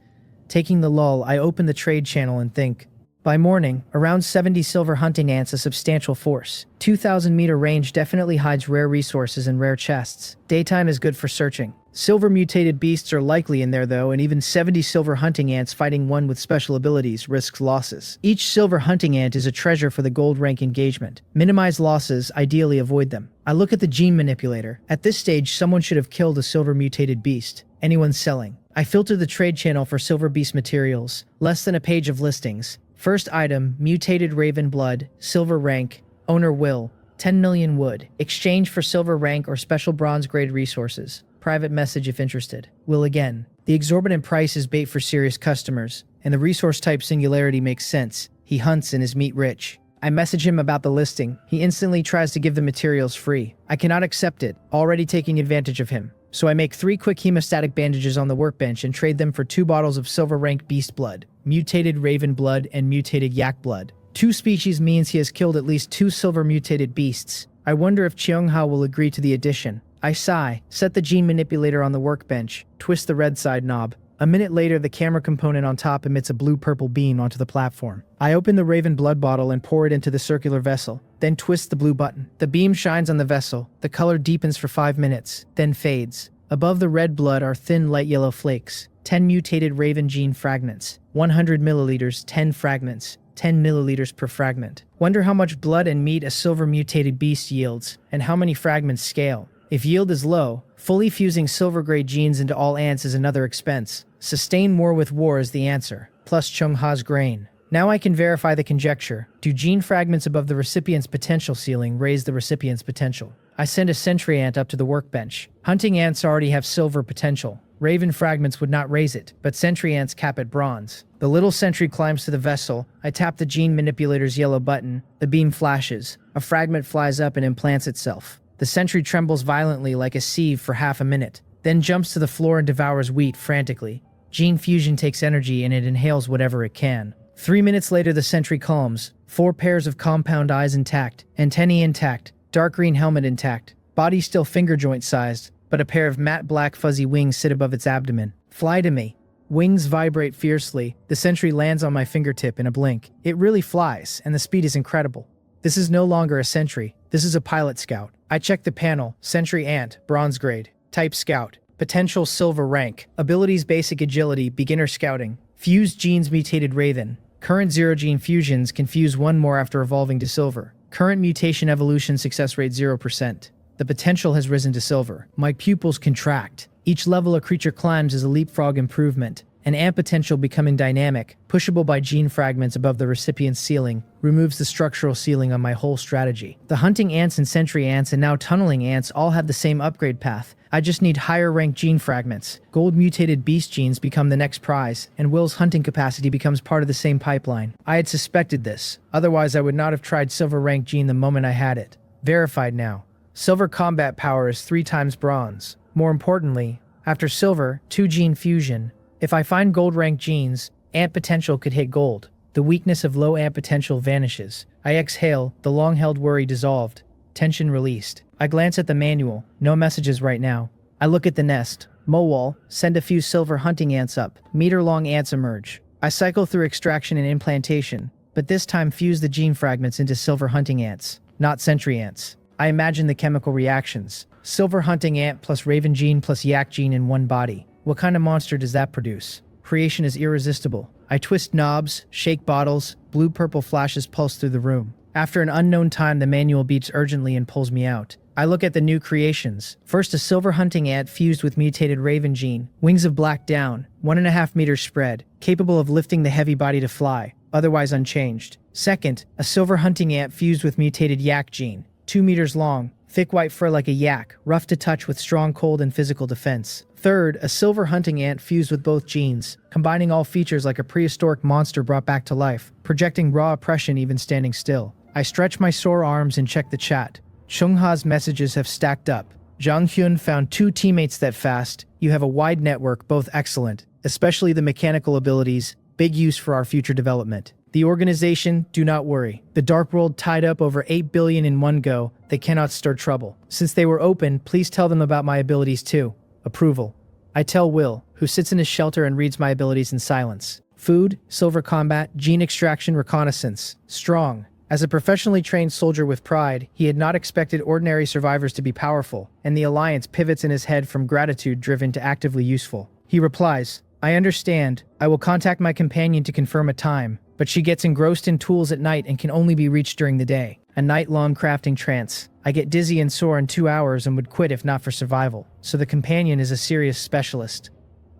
Taking the lull, I open the trade channel and think. By morning, around 70 silver hunting ants, a substantial force. 2,000-meter range definitely hides rare resources and rare chests. Daytime is good for searching. Silver mutated beasts are likely in there though, and even 70 silver hunting ants fighting one with special abilities risks losses. Each silver hunting ant is a treasure for the gold rank engagement. Minimize losses, ideally avoid them. I look at the gene manipulator. At this stage, someone should have killed a silver mutated beast. Anyone selling. I filter the trade channel for silver beast materials. Less than a page of listings. First item, mutated raven blood, silver rank, owner Will, 10 million wood. Exchange for silver rank or special bronze grade resources. Private message if interested. Will again. The exorbitant price is bait for serious customers, and the resource type singularity makes sense. He hunts and is meat rich. I message him about the listing. He instantly tries to give the materials free. I cannot accept it, already taking advantage of him. So I make 3 quick hemostatic bandages on the workbench and trade them for 2 bottles of silver rank beast blood, mutated raven blood, and mutated yak blood. 2 species means he has killed at least 2 silver mutated beasts. I wonder if Cheung-ha will agree to the addition. I sigh, set the gene manipulator on the workbench, twist the red side knob. A minute later, the camera component on top emits a blue-purple beam onto the platform. I open the raven blood bottle and pour it into the circular vessel, then twist the blue button. The beam shines on the vessel. The color deepens for 5 minutes, then fades. Above the red blood are thin light yellow flakes. 10 mutated raven gene fragments. 100 milliliters, 10 fragments. 10 milliliters per fragment. Wonder how much blood and meat a silver mutated beast yields, and how many fragments scale. If yield is low, fully fusing silver-grade genes into all ants is another expense. Sustain more with war is the answer, plus Chung-ha's grain. Now I can verify the conjecture. Do gene fragments above the recipient's potential ceiling raise the recipient's potential? I send a sentry ant up to the workbench. Hunting ants already have silver potential. Raven fragments would not raise it, but sentry ants cap at bronze. The little sentry climbs to the vessel. I tap the gene manipulator's yellow button. The beam flashes. A fragment flies up and implants itself. The sentry trembles violently like a sieve for half a minute, then jumps to the floor and devours wheat frantically. Gene fusion takes energy and it inhales whatever it can. 3 minutes later, the sentry calms. 4 pairs of compound eyes intact, antennae intact, dark green helmet intact, body still finger joint sized, but a pair of matte black fuzzy wings sit above its abdomen. Fly to me. Wings vibrate fiercely. The sentry lands on my fingertip in a blink. It really flies, and the speed is incredible. This is no longer a sentry. This is a pilot scout. I check the panel. Sentry ant, bronze grade. Type scout. Potential silver rank. Abilities basic agility, beginner scouting. Fused genes mutated raven. Current 0 gene fusions can fuse 1 more after evolving to silver. Current mutation evolution success rate 0%. The potential has risen to silver. My pupils contract. Each level a creature climbs is a leapfrog improvement. An ant potential becoming dynamic, pushable by gene fragments above the recipient's ceiling, removes the structural ceiling on my whole strategy. The hunting ants and sentry ants and now tunneling ants all have the same upgrade path. I just need higher ranked gene fragments. Gold mutated beast genes become the next prize, and Will's hunting capacity becomes part of the same pipeline. I had suspected this, otherwise I would not have tried silver ranked gene the moment I had it. Verified now. Silver combat power is 3 times bronze. More importantly, after silver, 2 gene fusion. If I find gold ranked genes, ant potential could hit gold. The weakness of low ant potential vanishes. I exhale, the long held worry dissolved. Tension released. I glance at the manual. No messages right now. I look at the nest. Mowall, send a few silver hunting ants up. Meter-long ants emerge. I cycle through extraction and implantation, but this time fuse the gene fragments into silver hunting ants, not sentry ants. I imagine the chemical reactions. Silver hunting ant plus raven gene plus yak gene in one body. What kind of monster does that produce? Creation is irresistible. I twist knobs, shake bottles, blue-purple flashes pulse through the room. After an unknown time, the manual beeps urgently and pulls me out. I look at the new creations. First, a silver hunting ant fused with mutated raven gene. Wings of black down, 1.5 meters spread, capable of lifting the heavy body to fly, otherwise unchanged. Second, a silver hunting ant fused with mutated yak gene. 2 meters long, thick white fur like a yak, rough to touch with strong cold and physical defense. Third, a silver hunting ant fused with both genes, combining all features like a prehistoric monster brought back to life, projecting raw oppression even standing still. I stretch my sore arms and check the chat. Chungha's messages have stacked up. Zhang Hyun found 2 teammates that fast. You have a wide network, both excellent, especially the mechanical abilities, big use for our future development. The organization, do not worry. The Dark World tied up over 8 billion in one go. They cannot stir trouble. Since they were open, please tell them about my abilities too. Approval. I tell Will, who sits in his shelter and reads my abilities in silence. Food, silver combat, gene extraction, reconnaissance. Strong. As a professionally trained soldier with pride, he had not expected ordinary survivors to be powerful, and the alliance pivots in his head from gratitude driven to actively useful. He replies, I understand. I will contact my companion to confirm a time, but she gets engrossed in tools at night and can only be reached during the day. A night-long crafting trance. I get dizzy and sore in 2 hours and would quit if not for survival, so the companion is a serious specialist.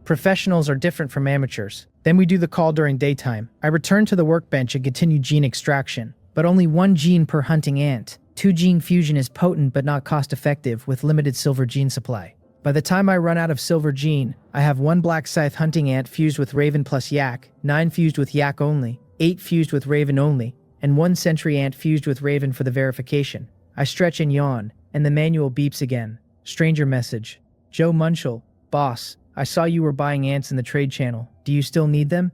Professionals are different from amateurs. Then we do the call during daytime. I return to the workbench and continue gene extraction. But only 1 gene per hunting ant. 2 gene fusion is potent but not cost-effective with limited silver gene supply. By the time I run out of silver gene, I have 1 black scythe hunting ant fused with raven plus yak, 9 fused with yak only, 8 fused with raven only, and 1 sentry ant fused with raven for the verification. I stretch and yawn, and the manual beeps again. Stranger message. Joe Munchel, boss, I saw you were buying ants in the trade channel. Do you still need them?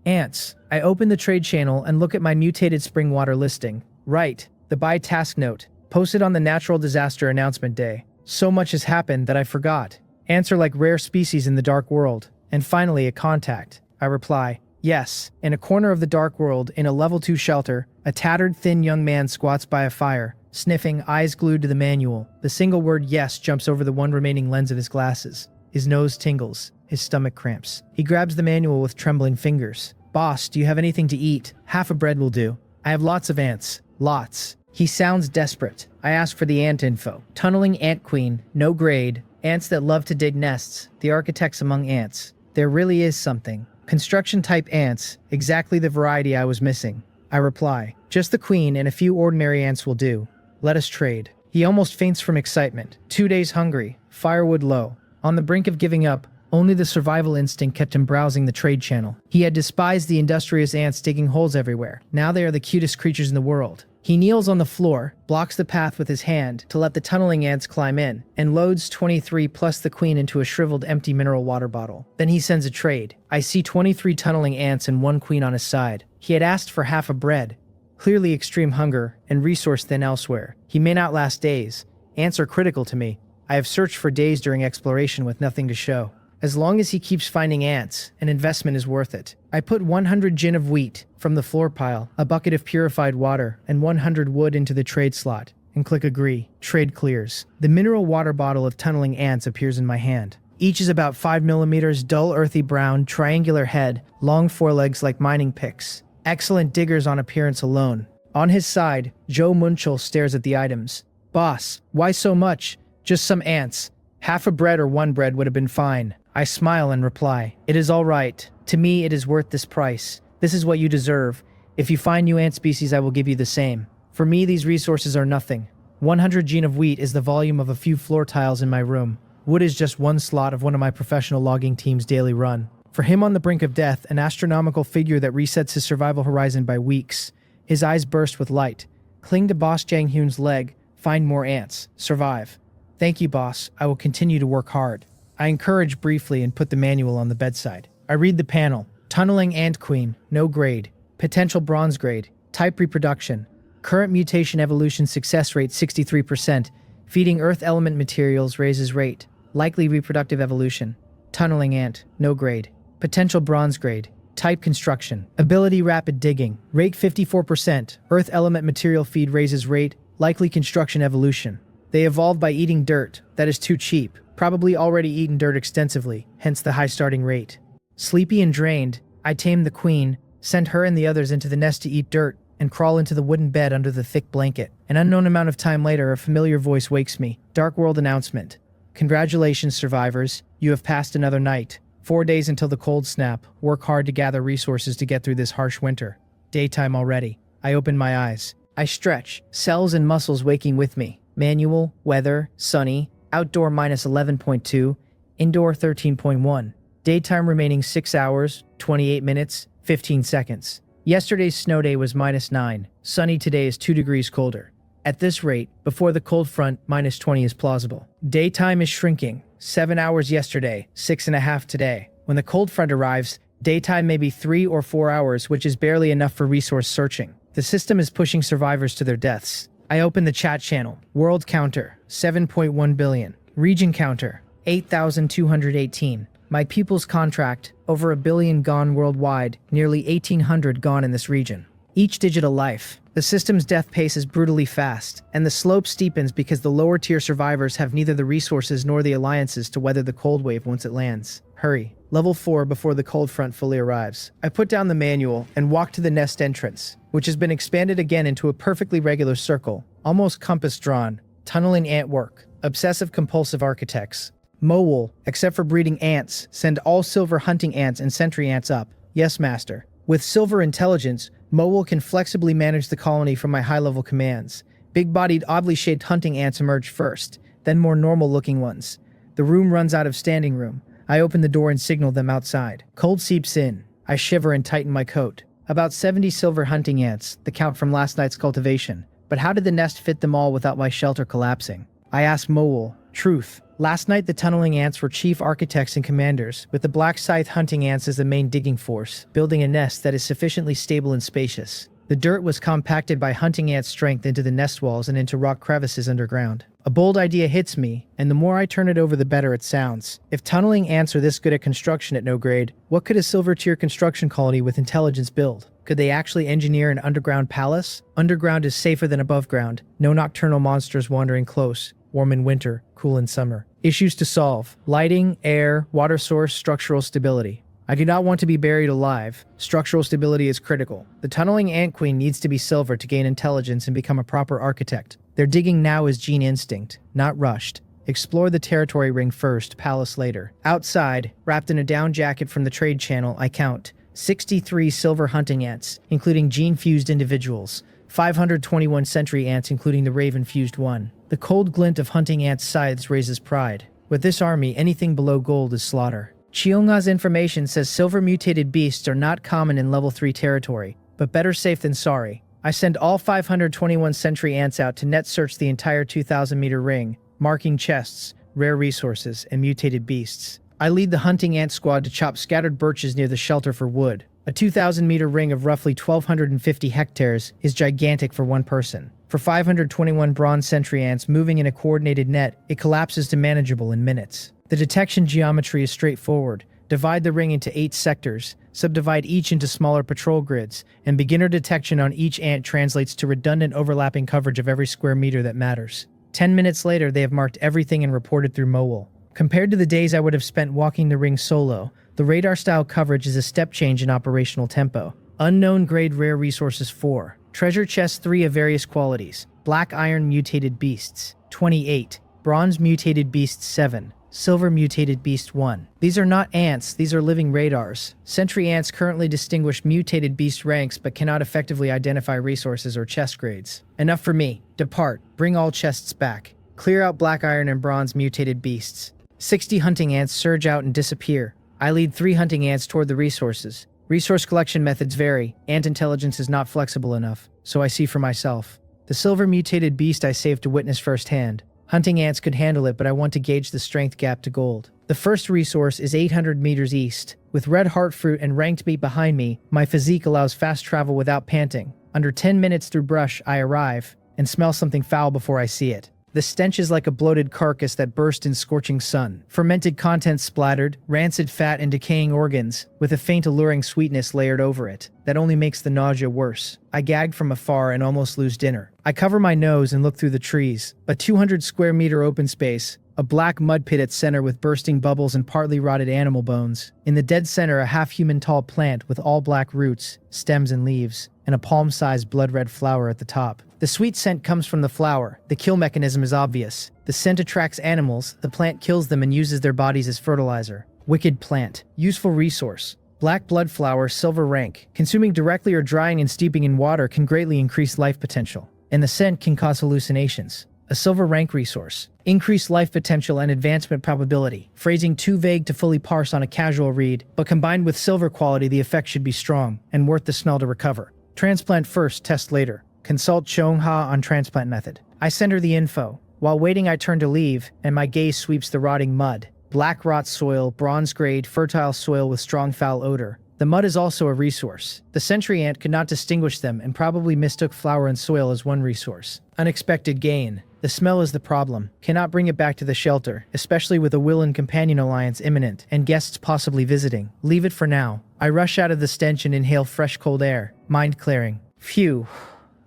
Ants. I open the trade channel and look at my mutated spring water listing. Right, the buy task note, posted on the natural disaster announcement day. So much has happened that I forgot. Ants are like rare species in the dark world. And finally, a contact. I reply, yes. In a corner of the dark world, in a level 2 shelter, a tattered, thin young man squats by a fire, sniffing, eyes glued to the manual. The single word yes jumps over the one remaining lens of his glasses. His nose tingles. His stomach cramps. He grabs the manual with trembling fingers. Boss, do you have anything to eat? Half a bread will do. I have lots of ants. Lots. He sounds desperate. I ask for the ant info. Tunneling ant queen, no grade. Ants that love to dig nests. The architects among ants. There really is something. Construction type ants, exactly the variety I was missing. I reply, just the queen and a few ordinary ants will do. Let us trade. He almost faints from excitement. 2 days hungry. Firewood low. On the brink of giving up, only the survival instinct kept him browsing the trade channel. He had despised the industrious ants digging holes everywhere. Now they are the cutest creatures in the world. He kneels on the floor, blocks the path with his hand to let the tunneling ants climb in, and loads 23 plus the queen into a shriveled empty mineral water bottle. Then he sends a trade. I see 23 tunneling ants and 1 queen on his side. He had asked for half a bread. Clearly extreme hunger and resource thin elsewhere. He may not last days. Ants are critical to me. I have searched for days during exploration with nothing to show. As long as he keeps finding ants, an investment is worth it. I put 100 gin of wheat from the floor pile, a bucket of purified water, and 100 wood into the trade slot, and click agree. Trade clears. The mineral water bottle of tunneling ants appears in my hand. Each is about 5 millimeters, dull earthy brown, triangular head, long forelegs like mining picks. Excellent diggers on appearance alone. On his side, Joe Munchel stares at the items. Boss, why so much? Just some ants. Half a bread or 1 bread would have been fine. I smile and reply, "It is all right. To me, it is worth this price. This is what you deserve. If you find new ant species, I will give you the same. For me, these resources are nothing. 100 gene of wheat is the volume of a few floor tiles in my room. Wood is just one slot of one of my professional logging team's daily run. For him on the brink of death, an astronomical figure that resets his survival horizon by weeks. His eyes burst with light. Cling to Boss Jang Hyun's leg. Find more ants. Survive. Thank you, boss. I will continue to work hard." I encourage briefly and put the manual on the bedside. I read the panel. Tunneling ant queen. No grade. Potential bronze grade. Type reproduction. Current mutation evolution success rate 63%. Feeding earth element materials raises rate. Likely reproductive evolution. Tunneling ant. No grade. Potential bronze grade. Type construction. Ability rapid digging. Rate 54%. Earth element material feed raises rate. Likely construction evolution. They evolved by eating dirt. That is too cheap. Probably already eaten dirt extensively, hence the high starting rate. Sleepy and drained, I tamed the queen, sent her and the others into the nest to eat dirt, and crawl into the wooden bed under the thick blanket. An unknown amount of time later, a familiar voice wakes me. Dark World announcement. Congratulations, survivors. You have passed another night. 4 days until the cold snap. Work hard to gather resources to get through this harsh winter. Daytime already. I open my eyes. I stretch, cells and muscles waking with me. Manual, weather, sunny, outdoor minus 11.2, indoor 13.1. Daytime remaining 6 hours, 28 minutes, 15 seconds. Yesterday's snow day was minus 9. Sunny today is 2 degrees colder. At this rate, before the cold front, minus 20 is plausible. Daytime is shrinking. 7 hours yesterday, 6.5 today. When the cold front arrives, daytime may be 3 or 4 hours, which is barely enough for resource searching. The system is pushing survivors to their deaths. I open the chat channel. World counter, 7.1 billion. Region counter, 8,218. My pupils contract, over 1 billion gone worldwide, nearly 1,800 gone in this region. Each digit a life. The system's death pace is brutally fast, and the slope steepens because the lower tier survivors have neither the resources nor the alliances to weather the cold wave once it lands. Hurry. Level 4 before the cold front fully arrives. I put down the manual and walk to the nest entrance, which has been expanded again into a perfectly regular circle, almost compass drawn. Tunneling ant work. Obsessive compulsive architects. Mowol, except for breeding ants, send all silver hunting ants and sentry ants up. Yes, master. With silver intelligence, Mowol can flexibly manage the colony from my high-level commands. Big-bodied, oddly shaped hunting ants emerge first, then more normal-looking ones. The room runs out of standing room. I open the door and signal them outside. Cold seeps in. I shiver and tighten my coat. About 70 silver hunting ants, the count from last night's cultivation. But how did the nest fit them all without my shelter collapsing? I ask Mowol. Truth. Last night the tunneling ants were chief architects and commanders, with the black scythe hunting ants as the main digging force, building a nest that is sufficiently stable and spacious. The dirt was compacted by hunting ants' strength into the nest walls and into rock crevices underground. A bold idea hits me, and the more I turn it over the better it sounds. If tunneling ants are this good at construction at no grade, what could a silver tier construction colony with intelligence build? Could they actually engineer an underground palace? Underground is safer than above ground. No nocturnal monsters wandering close. Warm in winter, cool in summer. Issues to solve. Lighting, air, water source, structural stability. I do not want to be buried alive. Structural stability is critical. The tunneling ant queen needs to be silver to gain intelligence and become a proper architect. Their digging now is gene instinct, not rushed. Explore the territory ring first, palace later. Outside, wrapped in a down jacket from the trade channel, I count 63 silver hunting ants, including gene-fused individuals. 521 sentry ants, including the raven-fused one. The cold glint of hunting ants' scythes raises pride. With this army, anything below gold is slaughter. Cheonga's information says silver mutated beasts are not common in level 3 territory, but better safe than sorry. I send all 521 sentry ants out to net search the entire 2,000-meter ring, marking chests, rare resources, and mutated beasts. I lead the hunting ant squad to chop scattered birches near the shelter for wood. A 2,000-meter ring of roughly 1,250 hectares is gigantic for one person. For 521 bronze sentry ants moving in a coordinated net, it collapses to manageable in minutes. The detection geometry is straightforward. Divide the ring into 8 sectors, subdivide each into smaller patrol grids, and beginner detection on each ant translates to redundant overlapping coverage of every square meter that matters. 10 minutes later, they have marked everything and reported through Mowol. Compared to the days I would have spent walking the ring solo, the radar-style coverage is a step change in operational tempo. Unknown grade rare resources 4. Treasure chests 3 of various qualities. Black iron mutated beasts, 28. Bronze mutated beasts 7. Silver Mutated Beast 1. These are not ants, these are living radars. Sentry ants currently distinguish mutated beast ranks but cannot effectively identify resources or chest grades. Enough for me. Depart. Bring all chests back. Clear out black iron and bronze mutated beasts. 60 hunting ants surge out and disappear. I lead 3 hunting ants toward the resources. Resource collection methods vary. Ant intelligence is not flexible enough, so I see for myself. The silver mutated beast I saved to witness firsthand. Hunting ants could handle it, but I want to gauge the strength gap to gold. The first resource is 800 meters east. With red heart fruit and ranked meat behind me, my physique allows fast travel without panting. Under 10 minutes through brush, I arrive, and smell something foul before I see it. The stench is like a bloated carcass that burst in scorching sun. Fermented contents splattered, rancid fat and decaying organs, with a faint alluring sweetness layered over it, that only makes the nausea worse. I gag from afar and almost lose dinner. I cover my nose and look through the trees. A 200 square meter open space, a black mud pit at center with bursting bubbles and partly rotted animal bones. In the dead center, a half-human tall plant with all black roots, stems and leaves, and a palm-sized blood-red flower at the top. The sweet scent comes from the flower. The kill mechanism is obvious. The scent attracts animals, the plant kills them and uses their bodies as fertilizer. Wicked plant. Useful resource. Black blood flower, silver rank. Consuming directly or drying and steeping in water can greatly increase life potential. And the scent can cause hallucinations. A silver rank resource. Increased life potential and advancement probability. Phrasing too vague to fully parse on a casual read, but combined with silver quality the effect should be strong, and worth the smell to recover. Transplant first, test later. Consult Chongha on transplant method. I send her the info. While waiting I turn to leave, and my gaze sweeps the rotting mud. Black rot soil, bronze grade, fertile soil with strong foul odor. The mud is also a resource. The sentry ant could not distinguish them and probably mistook flour and soil as one resource. Unexpected gain. The smell is the problem. Cannot bring it back to the shelter, especially with a will and companion alliance imminent, and guests possibly visiting. Leave it for now. I rush out of the stench and inhale fresh cold air. Mind clearing. Phew.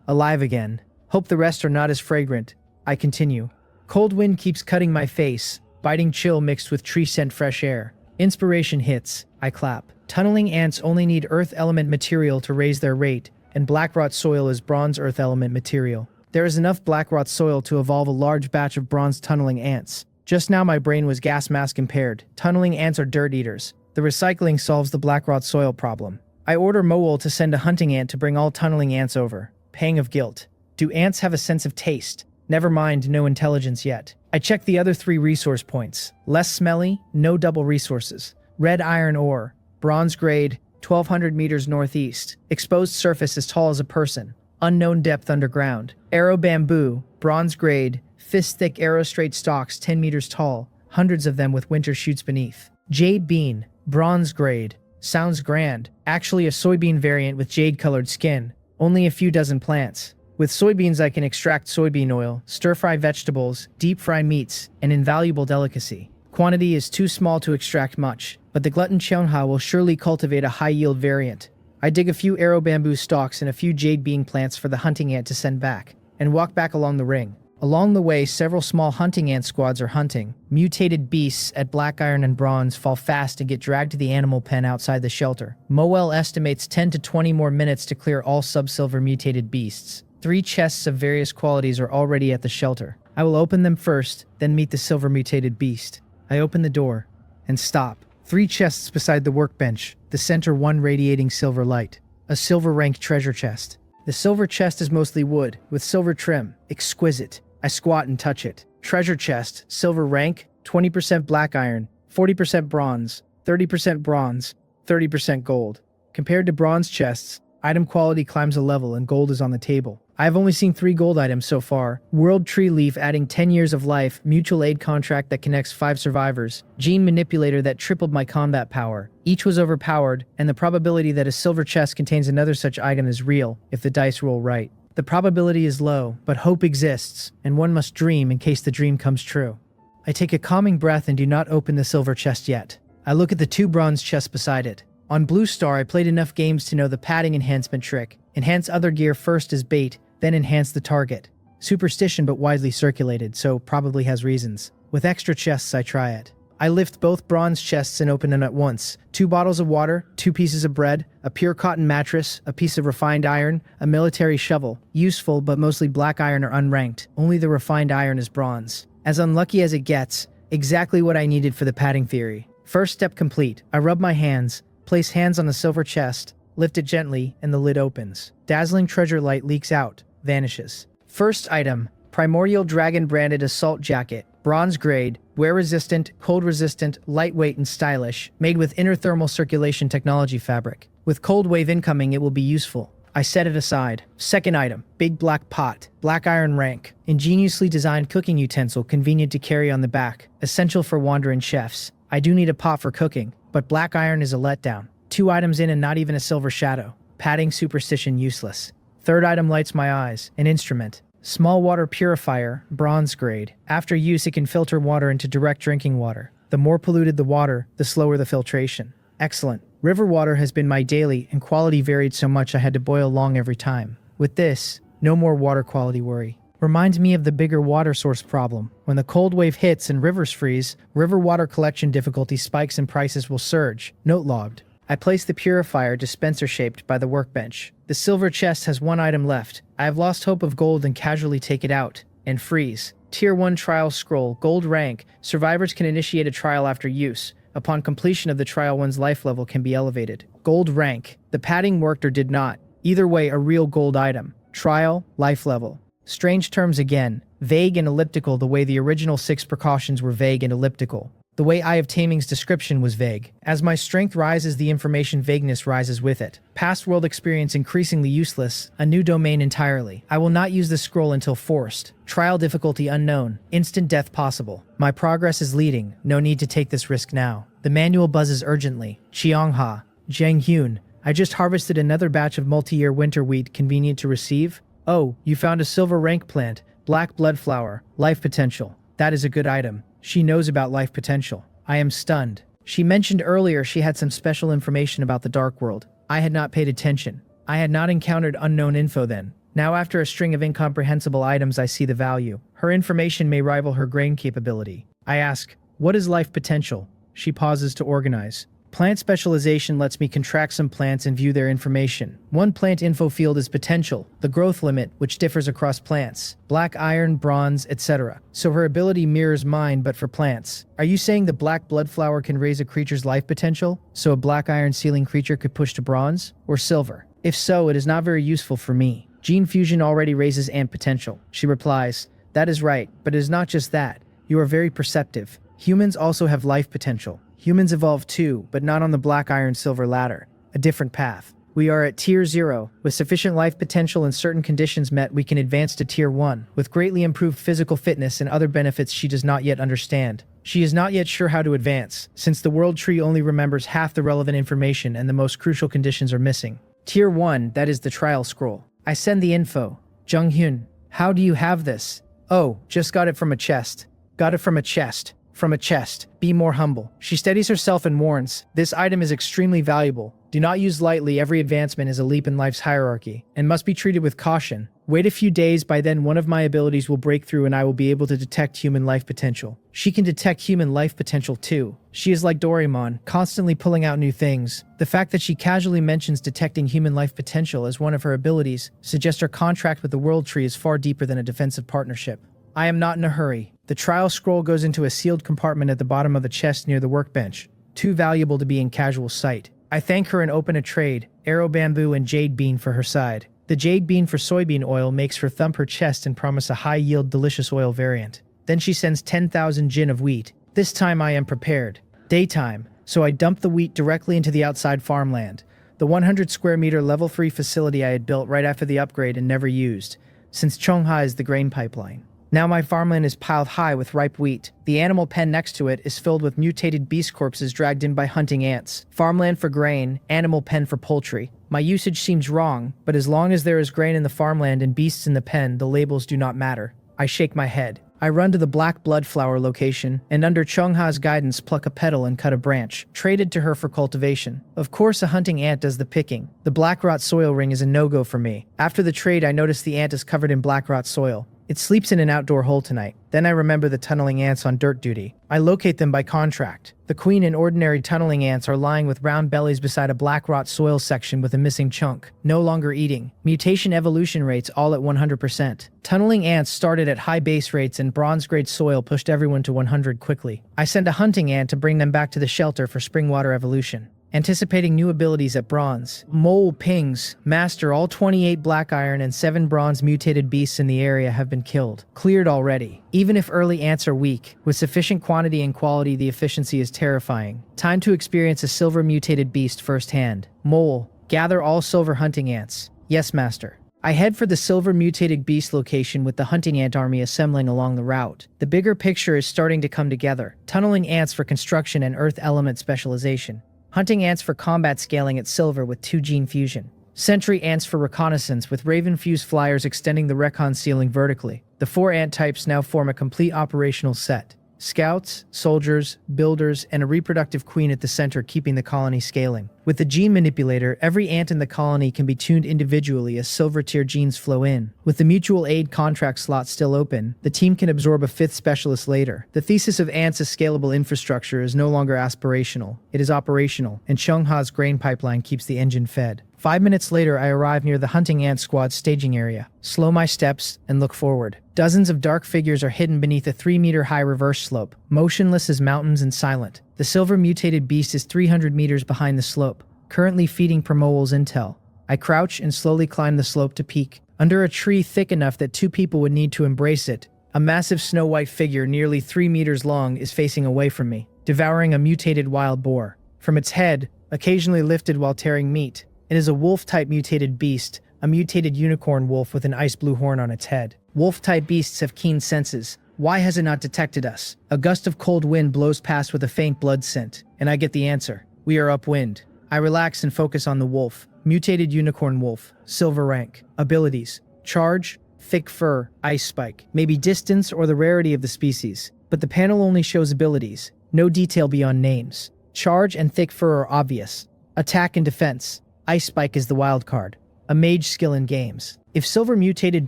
Alive again. Hope the rest are not as fragrant. I continue. Cold wind keeps cutting my face, biting chill mixed with tree scent fresh air. Inspiration hits. I clap. Tunneling ants only need earth element material to raise their rate, and black rot soil is bronze earth element material. There is enough black rot soil to evolve a large batch of bronze tunneling ants. Just now my brain was gas mask impaired. Tunneling ants are dirt eaters. The recycling solves the black rot soil problem. I order Mowol to send a hunting ant to bring all tunneling ants over. Pang of guilt. Do ants have a sense of taste? Never mind, no intelligence yet. I check the other 3 resource points. Less smelly, no double resources. Red iron ore, bronze grade, 1200 meters northeast. Exposed surface as tall as a person. Unknown depth underground. Arrow bamboo, bronze grade, fist-thick arrow straight stalks 10 meters tall. Hundreds of them with winter shoots beneath. Jade bean, bronze grade. Sounds grand. Actually a soybean variant with jade-colored skin. Only a few dozen plants. With soybeans I can extract soybean oil, stir-fry vegetables, deep-fry meats, an invaluable delicacy. Quantity is too small to extract much, but the glutton Cheonha will surely cultivate a high-yield variant. I dig a few arrow bamboo stalks and a few jade bean plants for the hunting ant to send back, and walk back along the ring. Along the way, several small hunting ant squads are hunting. Mutated beasts at black iron and bronze fall fast and get dragged to the animal pen outside the shelter. Mowol estimates 10 to 20 more minutes to clear all sub-silver mutated beasts. 3 chests of various qualities are already at the shelter. I will open them first, then meet the silver mutated beast. I open the door and stop. 3 chests beside the workbench, the center one radiating silver light. A silver rank treasure chest. The silver chest is mostly wood, with silver trim. Exquisite. I squat and touch it. Treasure chest, silver rank, 20% black iron, 40% bronze, 30% gold. Compared to bronze chests, item quality climbs a level and gold is on the table. I have only seen 3 gold items so far. World Tree Leaf adding 10 years of life, mutual aid contract that connects 5 survivors, gene manipulator that tripled my combat power. Each was overpowered, and the probability that a silver chest contains another such item is real, if the dice roll right. The probability is low, but hope exists, and one must dream in case the dream comes true. I take a calming breath and do not open the silver chest yet. I look at the 2 bronze chests beside it. On Blue Star I played enough games to know the padding enhancement trick. Enhance other gear first as bait, then enhance the target. Superstition but widely circulated, so probably has reasons. With extra chests I try it. I lift both bronze chests and open them at once. 2 bottles of water, 2 pieces of bread, a pure cotton mattress, a piece of refined iron, a military shovel. Useful, but mostly black iron or unranked. Only the refined iron is bronze. As unlucky as it gets, Exactly what I needed for the padding theory. First step complete. I rub my hands, place hands on the silver chest, lift it gently, and the lid opens. Dazzling treasure light leaks out, vanishes. First item, Primordial Dragon branded assault jacket. Bronze grade, wear resistant, cold resistant, lightweight and stylish, made with inner thermal circulation technology fabric. With cold wave incoming, it will be useful. I set it aside. Second item, big black pot, black iron rank, ingeniously designed cooking utensil convenient to carry on the back, essential for wandering chefs. I do need a pot for cooking, but black iron is a letdown. 2 items in and not even a silver shadow. Padding superstition useless. Third item lights my eyes, an instrument. Small water purifier, bronze grade. After use, it can filter water into direct drinking water. The more polluted the water, the slower the filtration. Excellent. River water has been my daily, and quality varied so much I had to boil long every time. With this, no more water quality worry. Reminds me of the bigger water source problem. When the cold wave hits and rivers freeze, river water collection difficulty spikes and prices will surge. Note logged. I place the purifier dispenser-shaped by the workbench. The silver chest has 1 item left. I have lost hope of gold and casually take it out. And freeze. Tier 1 trial scroll, gold rank. Survivors can initiate a trial after use. Upon completion of the trial, one's life level can be elevated. Gold rank. The padding worked or did not. Either way, a real gold item. Trial, life level. Strange terms again. Vague and elliptical the way the original 6 precautions were vague and elliptical. The way Eye of Taming's description was vague. As my strength rises, the information vagueness rises with it. Past world experience increasingly useless, a new domain entirely. I will not use the scroll until forced. Trial difficulty unknown. Instant death possible. My progress is leading. No need to take this risk now. The manual buzzes urgently. Cheongha. Jianghyun. I just harvested another batch of multi-year winter wheat convenient to receive. Oh, you found a silver rank plant. Black blood flower. Life potential. That is a good item. She knows about life potential. I am stunned. She mentioned earlier she had some special information about the dark world. I had not paid attention. I had not encountered unknown info then. Now after a string of incomprehensible items I see the value. Her information may rival her grain capability. I ask, what is life potential? She pauses to organize. Plant specialization lets me contract some plants and view their information. One plant info field is potential, the growth limit, which differs across plants. Black iron, bronze, etc. So her ability mirrors mine, but for plants. Are you saying the black blood flower can raise a creature's life potential? So a black iron sealing creature could push to bronze? Or silver? If so, it is not very useful for me. Gene fusion already raises ant potential. She replies, that is right, but it is not just that. You are very perceptive. Humans also have life potential. Humans evolve too, but not on the black iron silver ladder. A different path. We are at tier 0. With sufficient life potential and certain conditions met, we can advance to tier 1, with greatly improved physical fitness and other benefits she does not yet understand. She is not yet sure how to advance, since the world tree only remembers half the relevant information and the most crucial conditions are missing. Tier 1, that is the trial scroll. I send the info. Junghyun, how do you have this? Oh, just got it from a chest. Got it from a chest. From a chest. Be more humble. She steadies herself and warns, this item is extremely valuable. Do not use lightly, every advancement is a leap in life's hierarchy, and must be treated with caution. Wait a few days, by then one of my abilities will break through and I will be able to detect human life potential. She can detect human life potential too. She is like Doraemon, constantly pulling out new things. The fact that she casually mentions detecting human life potential as one of her abilities suggests her contract with the World Tree is far deeper than a defensive partnership. I am not in a hurry. The trial scroll goes into a sealed compartment at the bottom of the chest near the workbench, too valuable to be in casual sight. I thank her and open a trade, arrow bamboo and jade bean for her side. The jade bean for soybean oil makes her thump her chest and promise a high-yield delicious oil variant. Then she sends 10,000 jin of wheat. This time I am prepared. Daytime, so I dump the wheat directly into the outside farmland. The 100 square meter level 3 facility I had built right after the upgrade and never used, since Cheongha is the grain pipeline. Now my farmland is piled high with ripe wheat. The animal pen next to it is filled with mutated beast corpses dragged in by hunting ants. Farmland for grain, animal pen for poultry. My usage seems wrong, but as long as there is grain in the farmland and beasts in the pen, the labels do not matter. I shake my head. I run to the black blood flower location, and under Cheongha's guidance pluck a petal and cut a branch, traded to her for cultivation. Of course a hunting ant does the picking. The black rot soil ring is a no-go for me. After the trade I notice the ant is covered in black rot soil. It sleeps in an outdoor hole tonight. Then I remember the tunneling ants on dirt duty. I locate them by contract. The queen and ordinary tunneling ants are lying with round bellies beside a black rot soil section with a missing chunk. No longer eating. Mutation evolution rates all at 100%. Tunneling ants started at high base rates and bronze-grade soil pushed everyone to 100 quickly. I send a hunting ant to bring them back to the shelter for spring water evolution. Anticipating new abilities at bronze. Mole pings. Master, all 28 black iron and 7 bronze mutated beasts in the area have been killed. Cleared already. Even if early ants are weak, with sufficient quantity and quality the efficiency is terrifying. Time to experience a silver mutated beast firsthand. Mole. Gather all silver hunting ants. Yes, master. I head for the silver mutated beast location with the hunting ant army assembling along the route. The bigger picture is starting to come together. Tunneling ants for construction and earth element specialization. Hunting ants for combat scaling at silver with 2 gene fusion. Sentry ants for reconnaissance with raven fuse flyers extending the recon ceiling vertically. The 4 ant types now form a complete operational set. Scouts, soldiers, builders, and a reproductive queen at the center keeping the colony scaling. With the gene manipulator, every ant in the colony can be tuned individually as silver tier genes flow in. With the mutual aid contract slot still open, the team can absorb a 5th specialist later. The thesis of ants as scalable infrastructure is no longer aspirational, it is operational, and Chungha's grain pipeline keeps the engine fed. 5 minutes later, I arrive near the hunting ant squad's staging area. Slow my steps and look forward. Dozens of dark figures are hidden beneath a 3-meter-high reverse slope, motionless as mountains and silent. The silver mutated beast is 300 meters behind the slope, currently feeding Promoel's intel. I crouch and slowly climb the slope to peak. Under a tree thick enough that 2 people would need to embrace it, a massive snow-white figure nearly 3 meters long is facing away from me, devouring a mutated wild boar. From its head, occasionally lifted while tearing meat, it is a wolf-type mutated beast, a mutated unicorn wolf with an ice blue horn on its head. Wolf-type beasts have keen senses. Why has it not detected us? A gust of cold wind blows past with a faint blood scent, and I get the answer. We are upwind. I relax and focus on the wolf. Mutated unicorn wolf. Silver rank. Abilities. Charge. Thick fur. Ice spike. Maybe distance or the rarity of the species. But the panel only shows abilities. No detail beyond names. Charge and thick fur are obvious. Attack and defense. Ice spike is the wild card. A mage skill in games. If silver mutated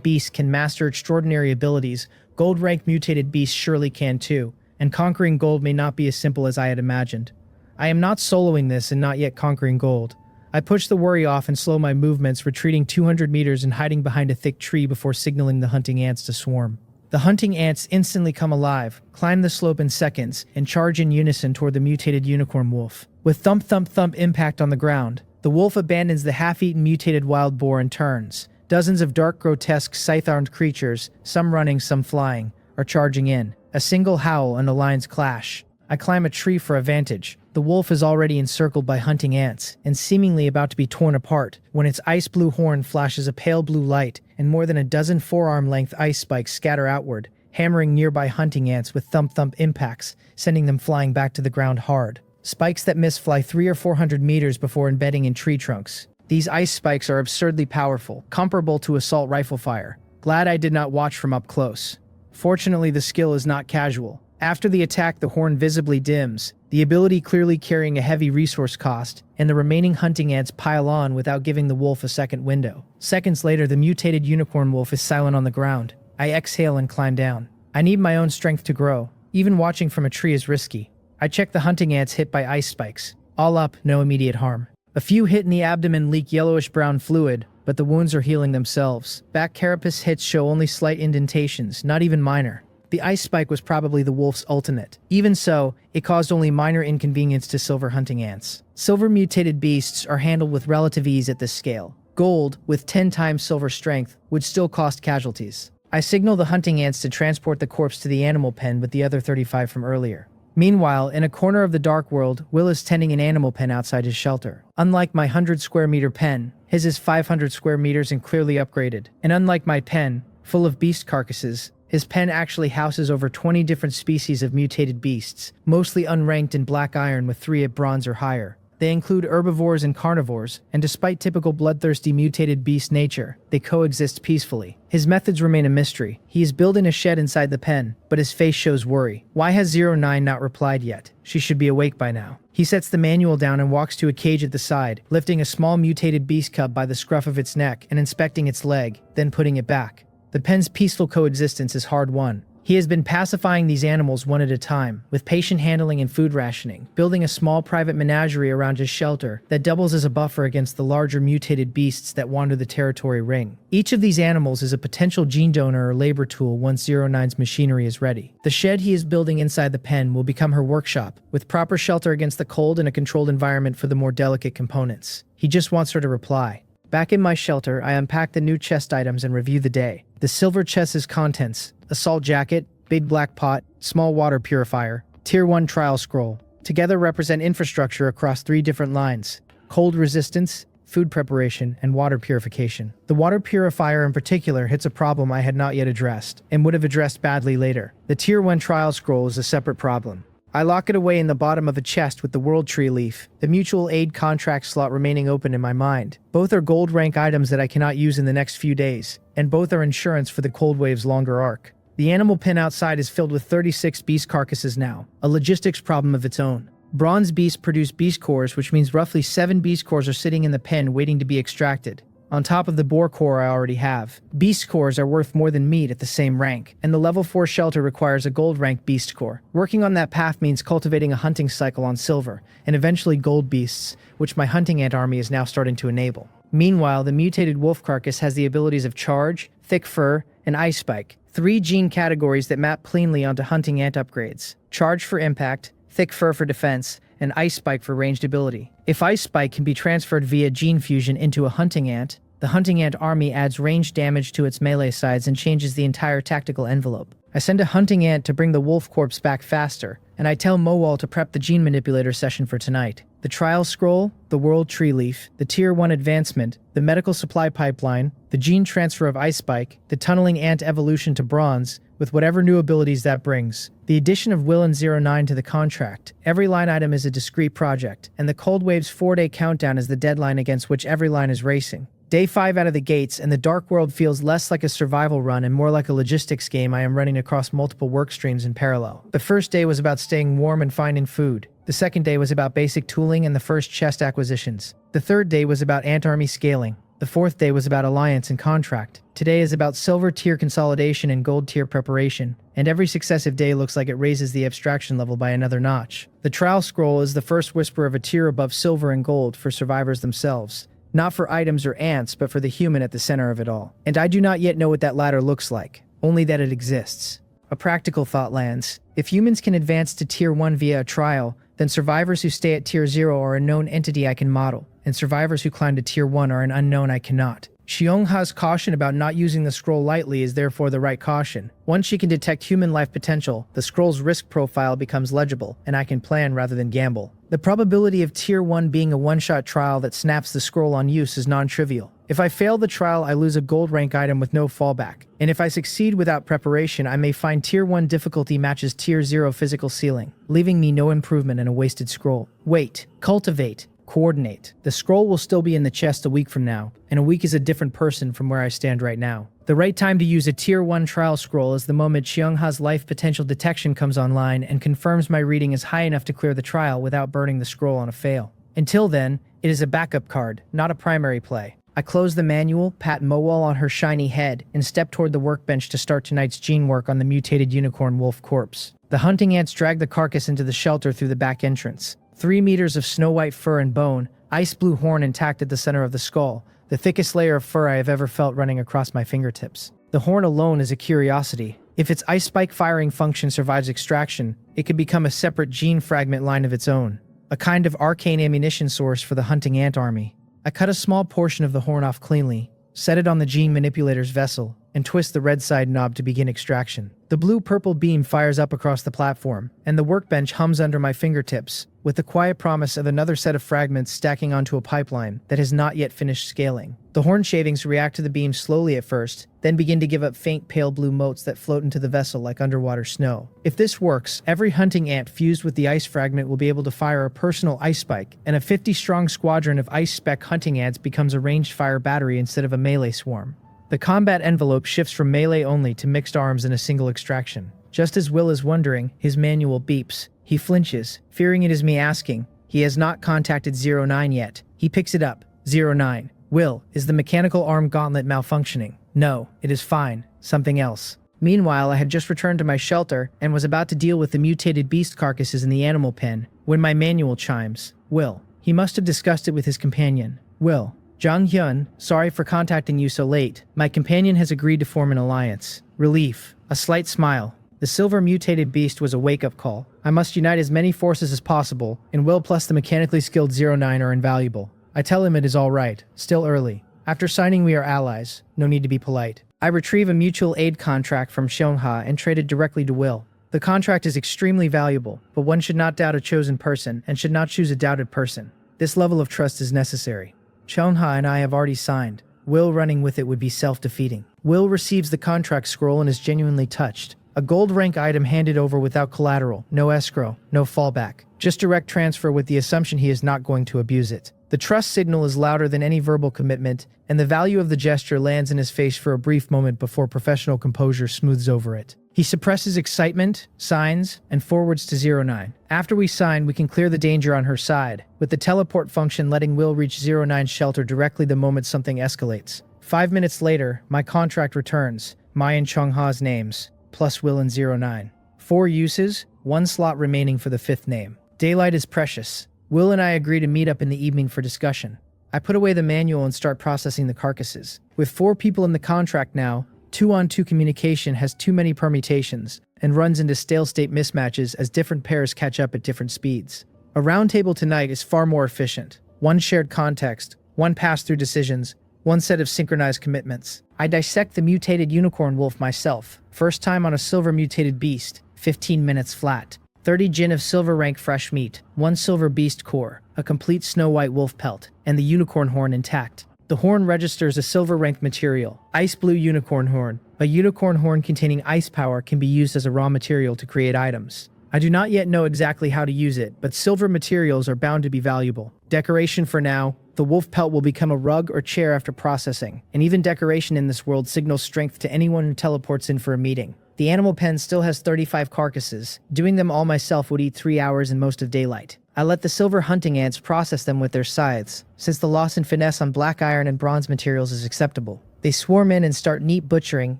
beasts can master extraordinary abilities, gold rank mutated beasts surely can too, and conquering gold may not be as simple as I had imagined. I am not soloing this and not yet conquering gold. I push the worry off and slow my movements, retreating 200 meters and hiding behind a thick tree before signaling the hunting ants to swarm. The hunting ants instantly come alive, climb the slope in seconds, and charge in unison toward the mutated unicorn wolf. With thump thump thump impact on the ground, the wolf abandons the half-eaten mutated wild boar and turns. Dozens of dark, grotesque, scythe-armed creatures, some running, some flying, are charging in. A single howl and the lines clash. I climb a tree for a vantage. The wolf is already encircled by hunting ants, and seemingly about to be torn apart, when its ice blue horn flashes a pale blue light, and more than a dozen forearm-length ice spikes scatter outward, hammering nearby hunting ants with thump-thump impacts, sending them flying back to the ground hard. Spikes that miss fly 300 or 400 meters before embedding in tree trunks. These ice spikes are absurdly powerful, comparable to assault rifle fire. Glad I did not watch from up close. Fortunately, the skill is not casual. After the attack, the horn visibly dims, the ability clearly carrying a heavy resource cost, and the remaining hunting ants pile on without giving the wolf a second window. Seconds later, the mutated unicorn wolf is silent on the ground. I exhale and climb down. I need my own strength to grow. Even watching from a tree is risky. I check the hunting ants hit by ice spikes. All up, no immediate harm. A few hit in the abdomen leak yellowish-brown fluid, but the wounds are healing themselves. Back carapace hits show only slight indentations, not even minor. The ice spike was probably the wolf's ultimate. Even so, it caused only minor inconvenience to silver hunting ants. Silver mutated beasts are handled with relative ease at this scale. Gold, with 10 times silver strength, would still cost casualties. I signal the hunting ants to transport the corpse to the animal pen with the other 35 from earlier. Meanwhile, in a corner of the dark world, Will is tending an animal pen outside his shelter. Unlike my 100-square-meter pen, his is 500 square meters and clearly upgraded. And unlike my pen, full of beast carcasses, his pen actually houses over 20 different species of mutated beasts, mostly unranked in black iron with 3 at bronze or higher. They include herbivores and carnivores, and despite typical bloodthirsty mutated beast nature, they coexist peacefully. His methods remain a mystery. He is built in a shed inside the pen, but his face shows worry. Why has 09 not replied yet? She should be awake by now. He sets the manual down and walks to a cage at the side, lifting a small mutated beast cub by the scruff of its neck and inspecting its leg, then putting it back. The pen's peaceful coexistence is hard won. He has been pacifying these animals one at a time, with patient handling and food rationing, building a small private menagerie around his shelter that doubles as a buffer against the larger mutated beasts that wander the territory ring. Each of these animals is a potential gene donor or labor tool once 09's machinery is ready. The shed he is building inside the pen will become her workshop, with proper shelter against the cold and a controlled environment for the more delicate components. He just wants her to reply. Back in my shelter, I unpack the new chest items and review the day. The silver chest's contents: a salt jacket, big black pot, small water purifier, Tier 1 trial scroll. Together represent infrastructure across 3 different lines: cold resistance, food preparation, and water purification. The water purifier in particular hits a problem I had not yet addressed, and would have addressed badly later. The Tier 1 trial scroll is a separate problem. I lock it away in the bottom of a chest with the world tree leaf, the mutual aid contract slot remaining open in my mind. Both are gold rank items that I cannot use in the next few days, and both are insurance for the cold wave's longer arc. The animal pen outside is filled with 36 beast carcasses now, a logistics problem of its own. Bronze beasts produce beast cores, which means roughly 7 beast cores are sitting in the pen waiting to be extracted, on top of the boar core I already have. Beast cores are worth more than meat at the same rank, and the level 4 shelter requires a gold rank beast core. Working on that path means cultivating a hunting cycle on silver, and eventually gold beasts, which my hunting ant army is now starting to enable. Meanwhile, the mutated wolf carcass has the abilities of charge, thick fur, and ice spike, 3 gene categories that map cleanly onto hunting ant upgrades: charge for impact, thick fur for defense, and ice spike for ranged ability. If ice spike can be transferred via gene fusion into a hunting ant, the hunting ant army adds ranged damage to its melee sides and changes the entire tactical envelope. I send a hunting ant to bring the wolf corpse back faster, and I tell Mowal to prep the gene manipulator session for tonight. The trial scroll, the world tree leaf, the Tier 1 advancement, the medical supply pipeline, the gene transfer of ice spike, the tunneling ant evolution to bronze, with whatever new abilities that brings. The addition of Will and 09 to the contract. Every line item is a discrete project, and the Cold Wave's 4-day countdown is the deadline against which every line is racing. Day 5 out of the gates, and the Dark World feels less like a survival run and more like a logistics game I am running across multiple work streams in parallel. The first day was about staying warm and finding food. The second day was about basic tooling and the first chest acquisitions. The third day was about ant army scaling. The fourth day was about alliance and contract. Today is about silver tier consolidation and gold tier preparation, and every successive day looks like it raises the abstraction level by another notch. The trial scroll is the first whisper of a tier above silver and gold for survivors themselves. Not for items or ants, but for the human at the center of it all. And I do not yet know what that ladder looks like, only that it exists. A practical thought lands. If humans can advance to Tier 1 via a trial, then survivors who stay at Tier 0 are a known entity I can model, and survivors who climb to Tier 1 are an unknown I cannot. Xiongha's caution about not using the scroll lightly is therefore the right caution. Once she can detect human life potential, the scroll's risk profile becomes legible, and I can plan rather than gamble. The probability of Tier 1 being a one-shot trial that snaps the scroll on use is non-trivial. If I fail the trial, I lose a gold rank item with no fallback, and if I succeed without preparation, I may find Tier 1 difficulty matches Tier 0 physical ceiling, leaving me no improvement and a wasted scroll. Wait, cultivate, coordinate. The scroll will still be in the chest a week from now, and a week is a different person from where I stand right now. The right time to use a Tier 1 trial scroll is the moment Xiongha's life potential detection comes online and confirms my reading is high enough to clear the trial without burning the scroll on a fail. Until then, it is a backup card, not a primary play. I close the manual, pat Mowal on her shiny head, and step toward the workbench to start tonight's gene work on the mutated unicorn wolf corpse. The hunting ants drag the carcass into the shelter through the back entrance. 3 meters of snow-white fur and bone, ice blue horn intact at the center of the skull, the thickest layer of fur I have ever felt running across my fingertips. The horn alone is a curiosity. If its ice spike firing function survives extraction, it could become a separate gene fragment line of its own, a kind of arcane ammunition source for the hunting ant army. I cut a small portion of the horn off cleanly, set it on the gene manipulator's vessel, and twist the red side knob to begin extraction. The blue-purple beam fires up across the platform, and the workbench hums under my fingertips, with the quiet promise of another set of fragments stacking onto a pipeline that has not yet finished scaling. The horn shavings react to the beam slowly at first, then begin to give up faint pale blue motes that float into the vessel like underwater snow. If this works, every hunting ant fused with the ice fragment will be able to fire a personal ice spike, and a 50-strong squadron of ice spec hunting ants becomes a ranged fire battery instead of a melee swarm. The combat envelope shifts from melee only to mixed arms in a single extraction. Just as Will is wondering, his manual beeps. He flinches, fearing it is me asking. He has not contacted 09 yet. He picks it up. 09. Will, is the mechanical arm gauntlet malfunctioning? No, it is fine. something else. Meanwhile, I had just returned to my shelter and was about to deal with the mutated beast carcasses in the animal pen when my manual chimes. Will. He must have discussed it with his companion. Will. Jang Hyun, sorry for contacting you so late. My companion has agreed to form an alliance. Relief. A slight smile. The silver mutated beast was a wake-up call. I must unite as many forces as possible, and Will plus the mechanically skilled 09 are invaluable. I tell him it is all right. Still early. After signing, we are allies. No need to be polite. I retrieve a mutual aid contract from Seonha and trade it directly to Will. The contract is extremely valuable, but one should not doubt a chosen person and should not choose a doubted person. This level of trust is necessary. Seonha and I have already signed. Will running with it would be self-defeating. Will receives the contract scroll and is genuinely touched. A gold rank item handed over without collateral, no escrow, no fallback. Just direct transfer with the assumption he is not going to abuse it. The trust signal is louder than any verbal commitment, and the value of the gesture lands in his face for a brief moment before professional composure smooths over it. He suppresses excitement, signs, and forwards to 09. After we sign, we can clear the danger on her side, with the teleport function letting Will reach 09's shelter directly the moment something escalates. 5 minutes later, my contract returns, my and Chongha's names, plus Will and 09. 4 uses, 1 slot remaining for the 5th name. Daylight is precious. Will and I agree to meet up in the evening for discussion. I put away the manual and start processing the carcasses. With 4 people in the contract now, 2-on-2 communication has too many permutations and runs into stale-state mismatches as different pairs catch up at different speeds. A roundtable tonight is far more efficient. 1 shared context, 1 pass-through decisions, 1 set of synchronized commitments. I dissect the mutated unicorn wolf myself. First time on a silver mutated beast, 15 minutes flat. 30 gin of silver rank fresh meat, 1 silver beast core, a complete snow white wolf pelt, and the unicorn horn intact. The horn registers a silver rank material, ice blue unicorn horn. A unicorn horn containing ice power can be used as a raw material to create items. I do not yet know exactly how to use it, but silver materials are bound to be valuable. Decoration for now. The wolf pelt will become a rug or chair after processing, and even decoration in this world signals strength to anyone who teleports in for a meeting. The animal pen still has 35 carcasses. Doing them all myself would eat 3 hours and most of daylight. I let the silver hunting ants process them with their scythes, since the loss and finesse on black iron and bronze materials is acceptable. They swarm in and start neat butchering,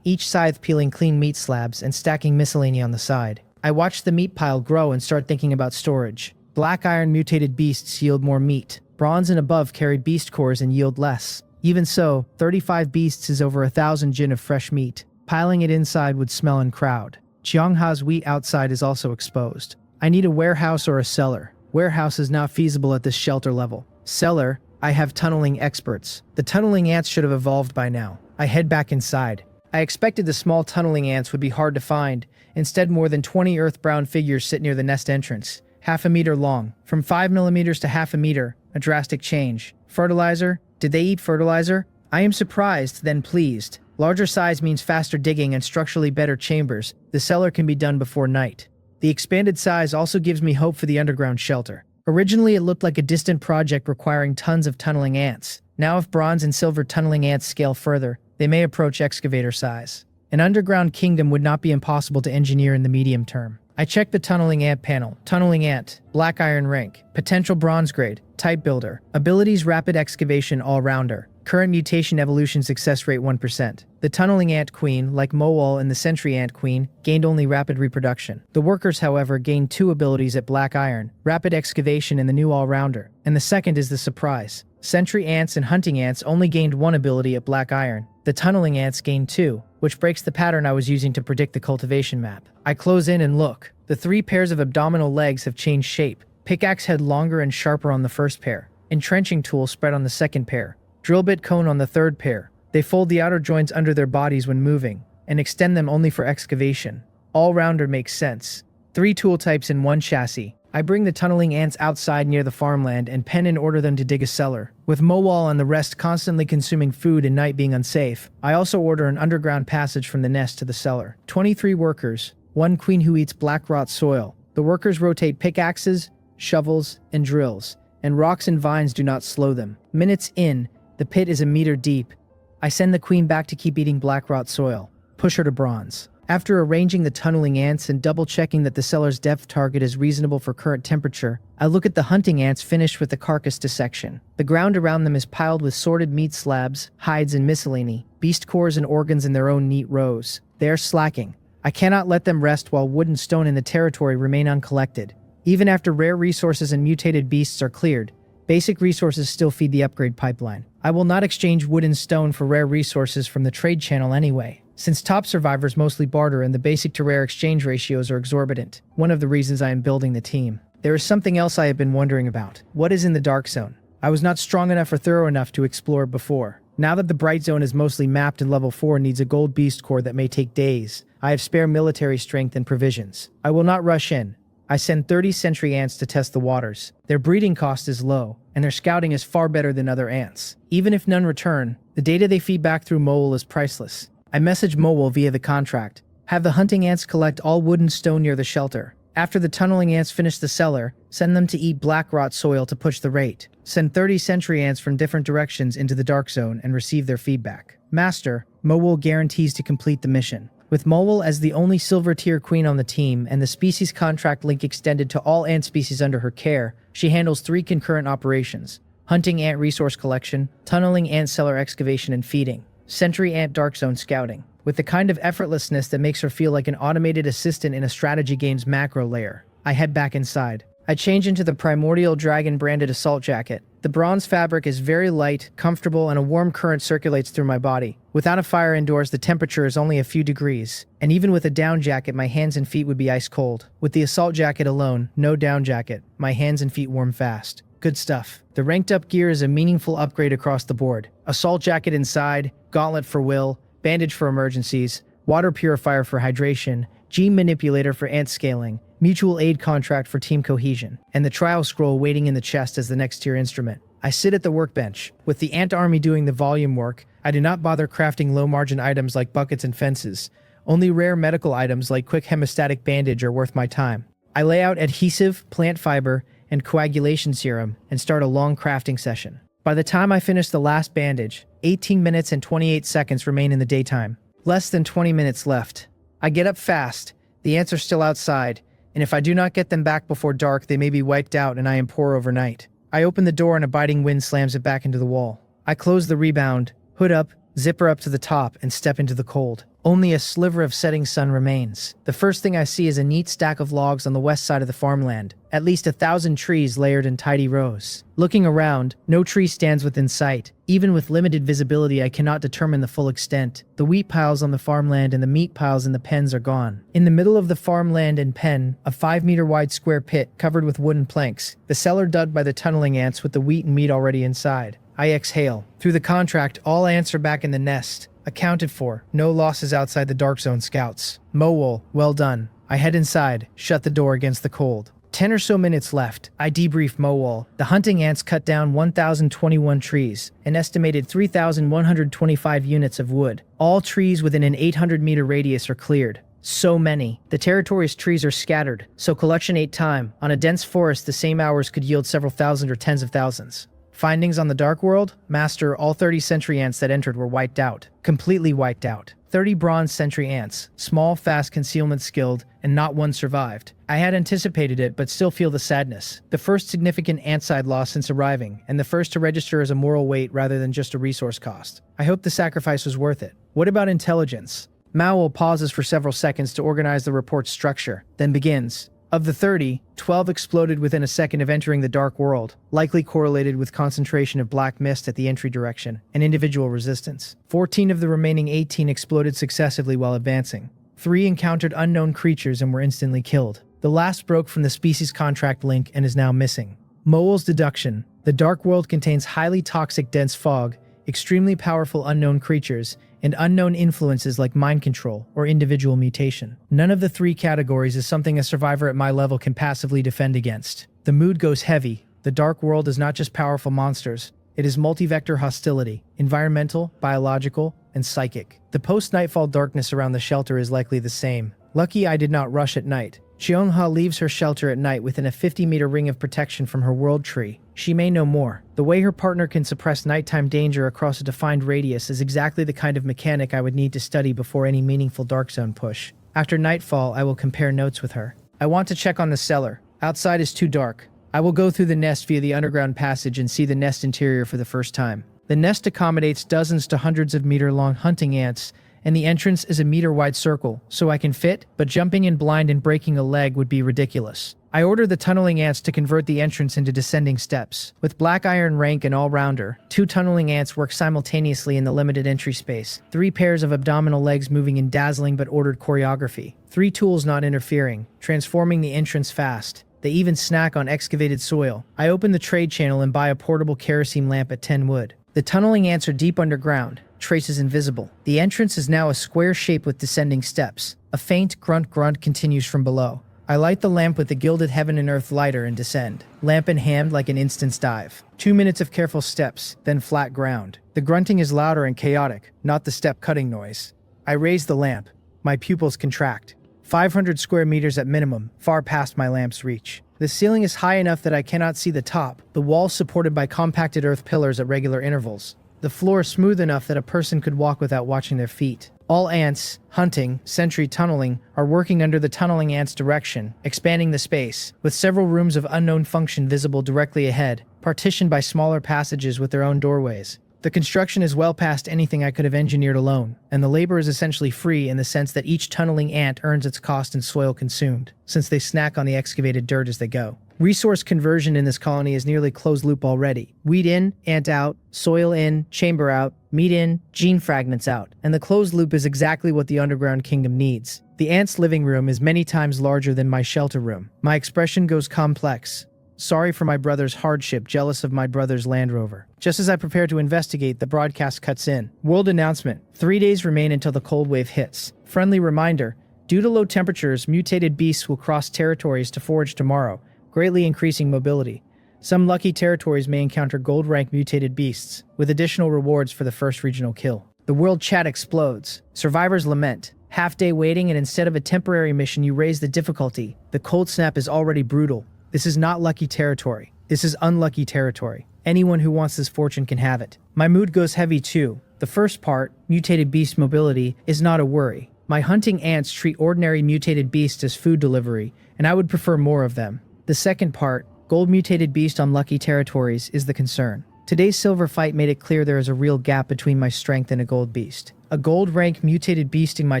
each scythe peeling clean meat slabs and stacking miscellany on the side. I watch the meat pile grow and start thinking about storage. Black iron mutated beasts yield more meat. Bronze and above carry beast cores and yield less. Even so, 35 beasts is over 1,000 gin of fresh meat. Piling it inside would smell and crowd. Cheongha's wheat outside is also exposed. I need a warehouse or a cellar. Warehouse is not feasible at this shelter level. Cellar, I have tunneling experts. The tunneling ants should have evolved by now. I head back inside. I expected the small tunneling ants would be hard to find. Instead, more than 20 earth-brown figures sit near the nest entrance. 1/2 meter long. From 5 millimeters to 1/2 meter. A drastic change. Fertilizer? Did they eat fertilizer? I am surprised, then pleased. Larger size means faster digging and structurally better chambers. The cellar can be done before night. The expanded size also gives me hope for the underground shelter. Originally, it looked like a distant project requiring tons of tunneling ants. Now, if bronze and silver tunneling ants scale further, they may approach excavator size. An underground kingdom would not be impossible to engineer in the medium term. I check the tunneling ant panel. Tunneling ant, black iron rank, potential bronze grade, type builder, abilities rapid excavation all-rounder, current mutation evolution success rate 1%. The tunneling ant queen, like Mowal and the sentry ant queen, gained only rapid reproduction. The workers, however, gained 2 abilities at black iron, rapid excavation and the new all-rounder, and the second is the surprise. Sentry ants and hunting ants only gained 1 ability at black iron. The tunneling ants gained 2, which breaks the pattern I was using to predict the cultivation map. I close in and look. The 3 pairs of abdominal legs have changed shape. Pickaxe head longer and sharper on the first pair. Entrenching tool spread on the second pair. Drill bit cone on the third pair. They fold the outer joints under their bodies when moving, and extend them only for excavation. All-rounder makes sense. 3 tool types in 1 chassis. I bring the tunneling ants outside near the farmland and pen and order them to dig a cellar. With Mowal and the rest constantly consuming food and night being unsafe, I also order an underground passage from the nest to the cellar. 23 workers, 1 queen who eats black rot soil. The workers rotate pickaxes, shovels, and drills, and rocks and vines do not slow them. Minutes in, the pit is 1 meter deep. I send the queen back to keep eating black rot soil. Push her to bronze. After arranging the tunneling ants and double-checking that the cellar's depth target is reasonable for current temperature, I look at the hunting ants finished with the carcass dissection. The ground around them is piled with sorted meat slabs, hides and miscellany, beast cores and organs in their own neat rows. They are slacking. I cannot let them rest while wood and stone in the territory remain uncollected. Even after rare resources and mutated beasts are cleared, basic resources still feed the upgrade pipeline. I will not exchange wood and stone for rare resources from the trade channel anyway, since top survivors mostly barter and the basic to rare exchange ratios are exorbitant. One of the reasons I am building the team. There is something else I have been wondering about. What is in the dark zone? I was not strong enough or thorough enough to explore it before. Now that the bright zone is mostly mapped and level 4 needs a gold beast core that may take days, I have spare military strength and provisions. I will not rush in. I send 30 sentry ants to test the waters. Their breeding cost is low, and their scouting is far better than other ants. Even if none return, the data they feed back through Mole is priceless. I message Mole via the contract. Have the hunting ants collect all wood and stone near the shelter. After the tunneling ants finish the cellar, send them to eat black rot soil to push the rate. Send 30 sentry ants from different directions into the dark zone and receive their feedback. Master, Mole guarantees to complete the mission. With Mole as the only silver tier queen on the team and the species contract link extended to all ant species under her care, she handles 3 concurrent operations: hunting ant resource collection, tunneling ant cellar excavation and feeding, sentry ant dark zone scouting, with the kind of effortlessness that makes her feel like an automated assistant in a strategy game's macro layer. I head back inside. I change into the Primordial Dragon branded assault jacket. The bronze fabric is very light, comfortable, and a warm current circulates through my body. Without a fire indoors, the temperature is only a few degrees, and even with a down jacket, my hands and feet would be ice cold. With the assault jacket alone, no down jacket, my hands and feet warm fast. Good stuff. The ranked up gear is a meaningful upgrade across the board. Assault jacket inside, gauntlet for will, bandage for emergencies, water purifier for hydration, gene manipulator for ant scaling, mutual aid contract for team cohesion, and the trial scroll waiting in the chest as the next tier instrument. I sit at the workbench. With the ant army doing the volume work, I do not bother crafting low-margin items like buckets and fences. Only rare medical items like quick hemostatic bandage are worth my time. I lay out adhesive, plant fiber, and coagulation serum and start a long crafting session. By the time I finish the last bandage, 18 minutes and 28 seconds remain in the daytime. Less than 20 minutes left. I get up fast. The ants are still outside, and if I do not get them back before dark, they may be wiped out and I am poor overnight. I open the door and a biting wind slams it back into the wall. I close the rebound, hood up, zipper up to the top, and step into the cold. Only a sliver of setting sun remains. The first thing I see is a neat stack of logs on the west side of the farmland. At least 1,000 trees layered in tidy rows. Looking around, no tree stands within sight. Even with limited visibility, I cannot determine the full extent. The wheat piles on the farmland and the meat piles in the pens are gone. In the middle of the farmland and pen, a 5-meter wide square pit covered with wooden planks. The cellar dug by the tunneling ants with the wheat and meat already inside. I exhale. Through the contract, all ants are back in the nest. Accounted for. No losses outside the Dark Zone scouts. Mowol, well done. I head inside, shut the door against the cold. 10 or so minutes left. I debrief Mowol. The hunting ants cut down 1,021 trees, an estimated 3,125 units of wood. All trees within an 800-meter radius are cleared. So many. The territory's trees are scattered, so collection ate time. On a dense forest, the same hours could yield several thousand or tens of thousands. Findings on the Dark World? Master, all 30 sentry ants that entered were wiped out. Completely wiped out. 30 bronze sentry ants. Small, fast, concealment skilled, and not one survived. I had anticipated it, but still feel the sadness. The first significant ant-side loss since arriving, and the first to register as a moral weight rather than just a resource cost. I hope the sacrifice was worth it. What about intelligence? Mowol pauses for several seconds to organize the report's structure, then begins. Of the 30, 12 exploded within a second of entering the Dark World, likely correlated with concentration of black mist at the entry direction and individual resistance. 14 of the remaining 18 exploded successively while advancing. 3 encountered unknown creatures and were instantly killed. The last broke from the species contract link and is now missing. Mowol's deduction: the Dark World contains highly toxic dense fog, extremely powerful unknown creatures, and unknown influences like mind control or individual mutation. None of the 3 categories is something a survivor at my level can passively defend against. The mood goes heavy. The Dark World is not just powerful monsters. It is multi-vector hostility, environmental, biological, and psychic. The post-nightfall darkness around the shelter is likely the same. Lucky I did not rush at night. Cheonha leaves her shelter at night within a 50-meter ring of protection from her world tree. She may know more. The way her partner can suppress nighttime danger across a defined radius is exactly the kind of mechanic I would need to study before any meaningful Dark Zone push. After nightfall, I will compare notes with her. I want to check on the cellar. Outside is too dark. I will go through the nest via the underground passage and see the nest interior for the first time. The nest accommodates dozens to hundreds of meter-long hunting ants, and the entrance is a meter-wide circle, so I can fit, but jumping in blind and breaking a leg would be ridiculous. I order the tunneling ants to convert the entrance into descending steps. With Black Iron rank and all-rounder, 2 tunneling ants work simultaneously in the limited entry space, 3 pairs of abdominal legs moving in dazzling but ordered choreography, 3 tools not interfering, transforming the entrance fast. They even snack on excavated soil. I open the trade channel and buy a portable kerosene lamp at 10 wood. The tunneling ants are deep underground, traces invisible. The entrance is now a square shape with descending steps. A faint grunt continues from below. I light the lamp with the gilded heaven and earth lighter and descend, lamp in hand like an instant's dive. 2 minutes of careful steps, then flat ground. The grunting is louder and chaotic, not the step cutting noise. I raise the lamp. My pupils contract. 500 square meters at minimum, far past my lamp's reach. The ceiling is high enough that I cannot see the top, the walls supported by compacted earth pillars at regular intervals. The floor smooth enough that a person could walk without watching their feet. All ants, hunting, sentry tunneling, are working under the tunneling ants' direction, expanding the space, with several rooms of unknown function visible directly ahead, partitioned by smaller passages with their own doorways. The construction is well past anything I could have engineered alone, and the labor is essentially free in the sense that each tunneling ant earns its cost in soil consumed, since they snack on the excavated dirt as they go. Resource conversion in this colony is nearly closed loop already. Weed in, ant out, soil in, chamber out, meat in, gene fragments out. And the closed loop is exactly what the underground kingdom needs. The ant's living room is many times larger than my shelter room. My expression goes complex. Sorry for my brother's hardship, jealous of my brother's Land Rover. Just as I prepare to investigate, the broadcast cuts in. World announcement. 3 days remain until the cold wave hits. Friendly reminder. Due to low temperatures, mutated beasts will cross territories to forage tomorrow, greatly increasing mobility. Some lucky territories may encounter gold-rank mutated beasts, with additional rewards for the first regional kill. The world chat explodes. Survivors lament. Half-day waiting, and instead of a temporary mission, you raise the difficulty. The cold snap is already brutal. This is not lucky territory. This is unlucky territory. Anyone who wants this fortune can have it. My mood goes heavy too. The first part, mutated beast mobility, is not a worry. My hunting ants treat ordinary mutated beasts as food delivery, and I would prefer more of them. The second part, gold mutated beast on lucky territories, is the concern. Today's silver fight made it clear there is a real gap between my strength and a gold beast. A gold rank mutated beast in my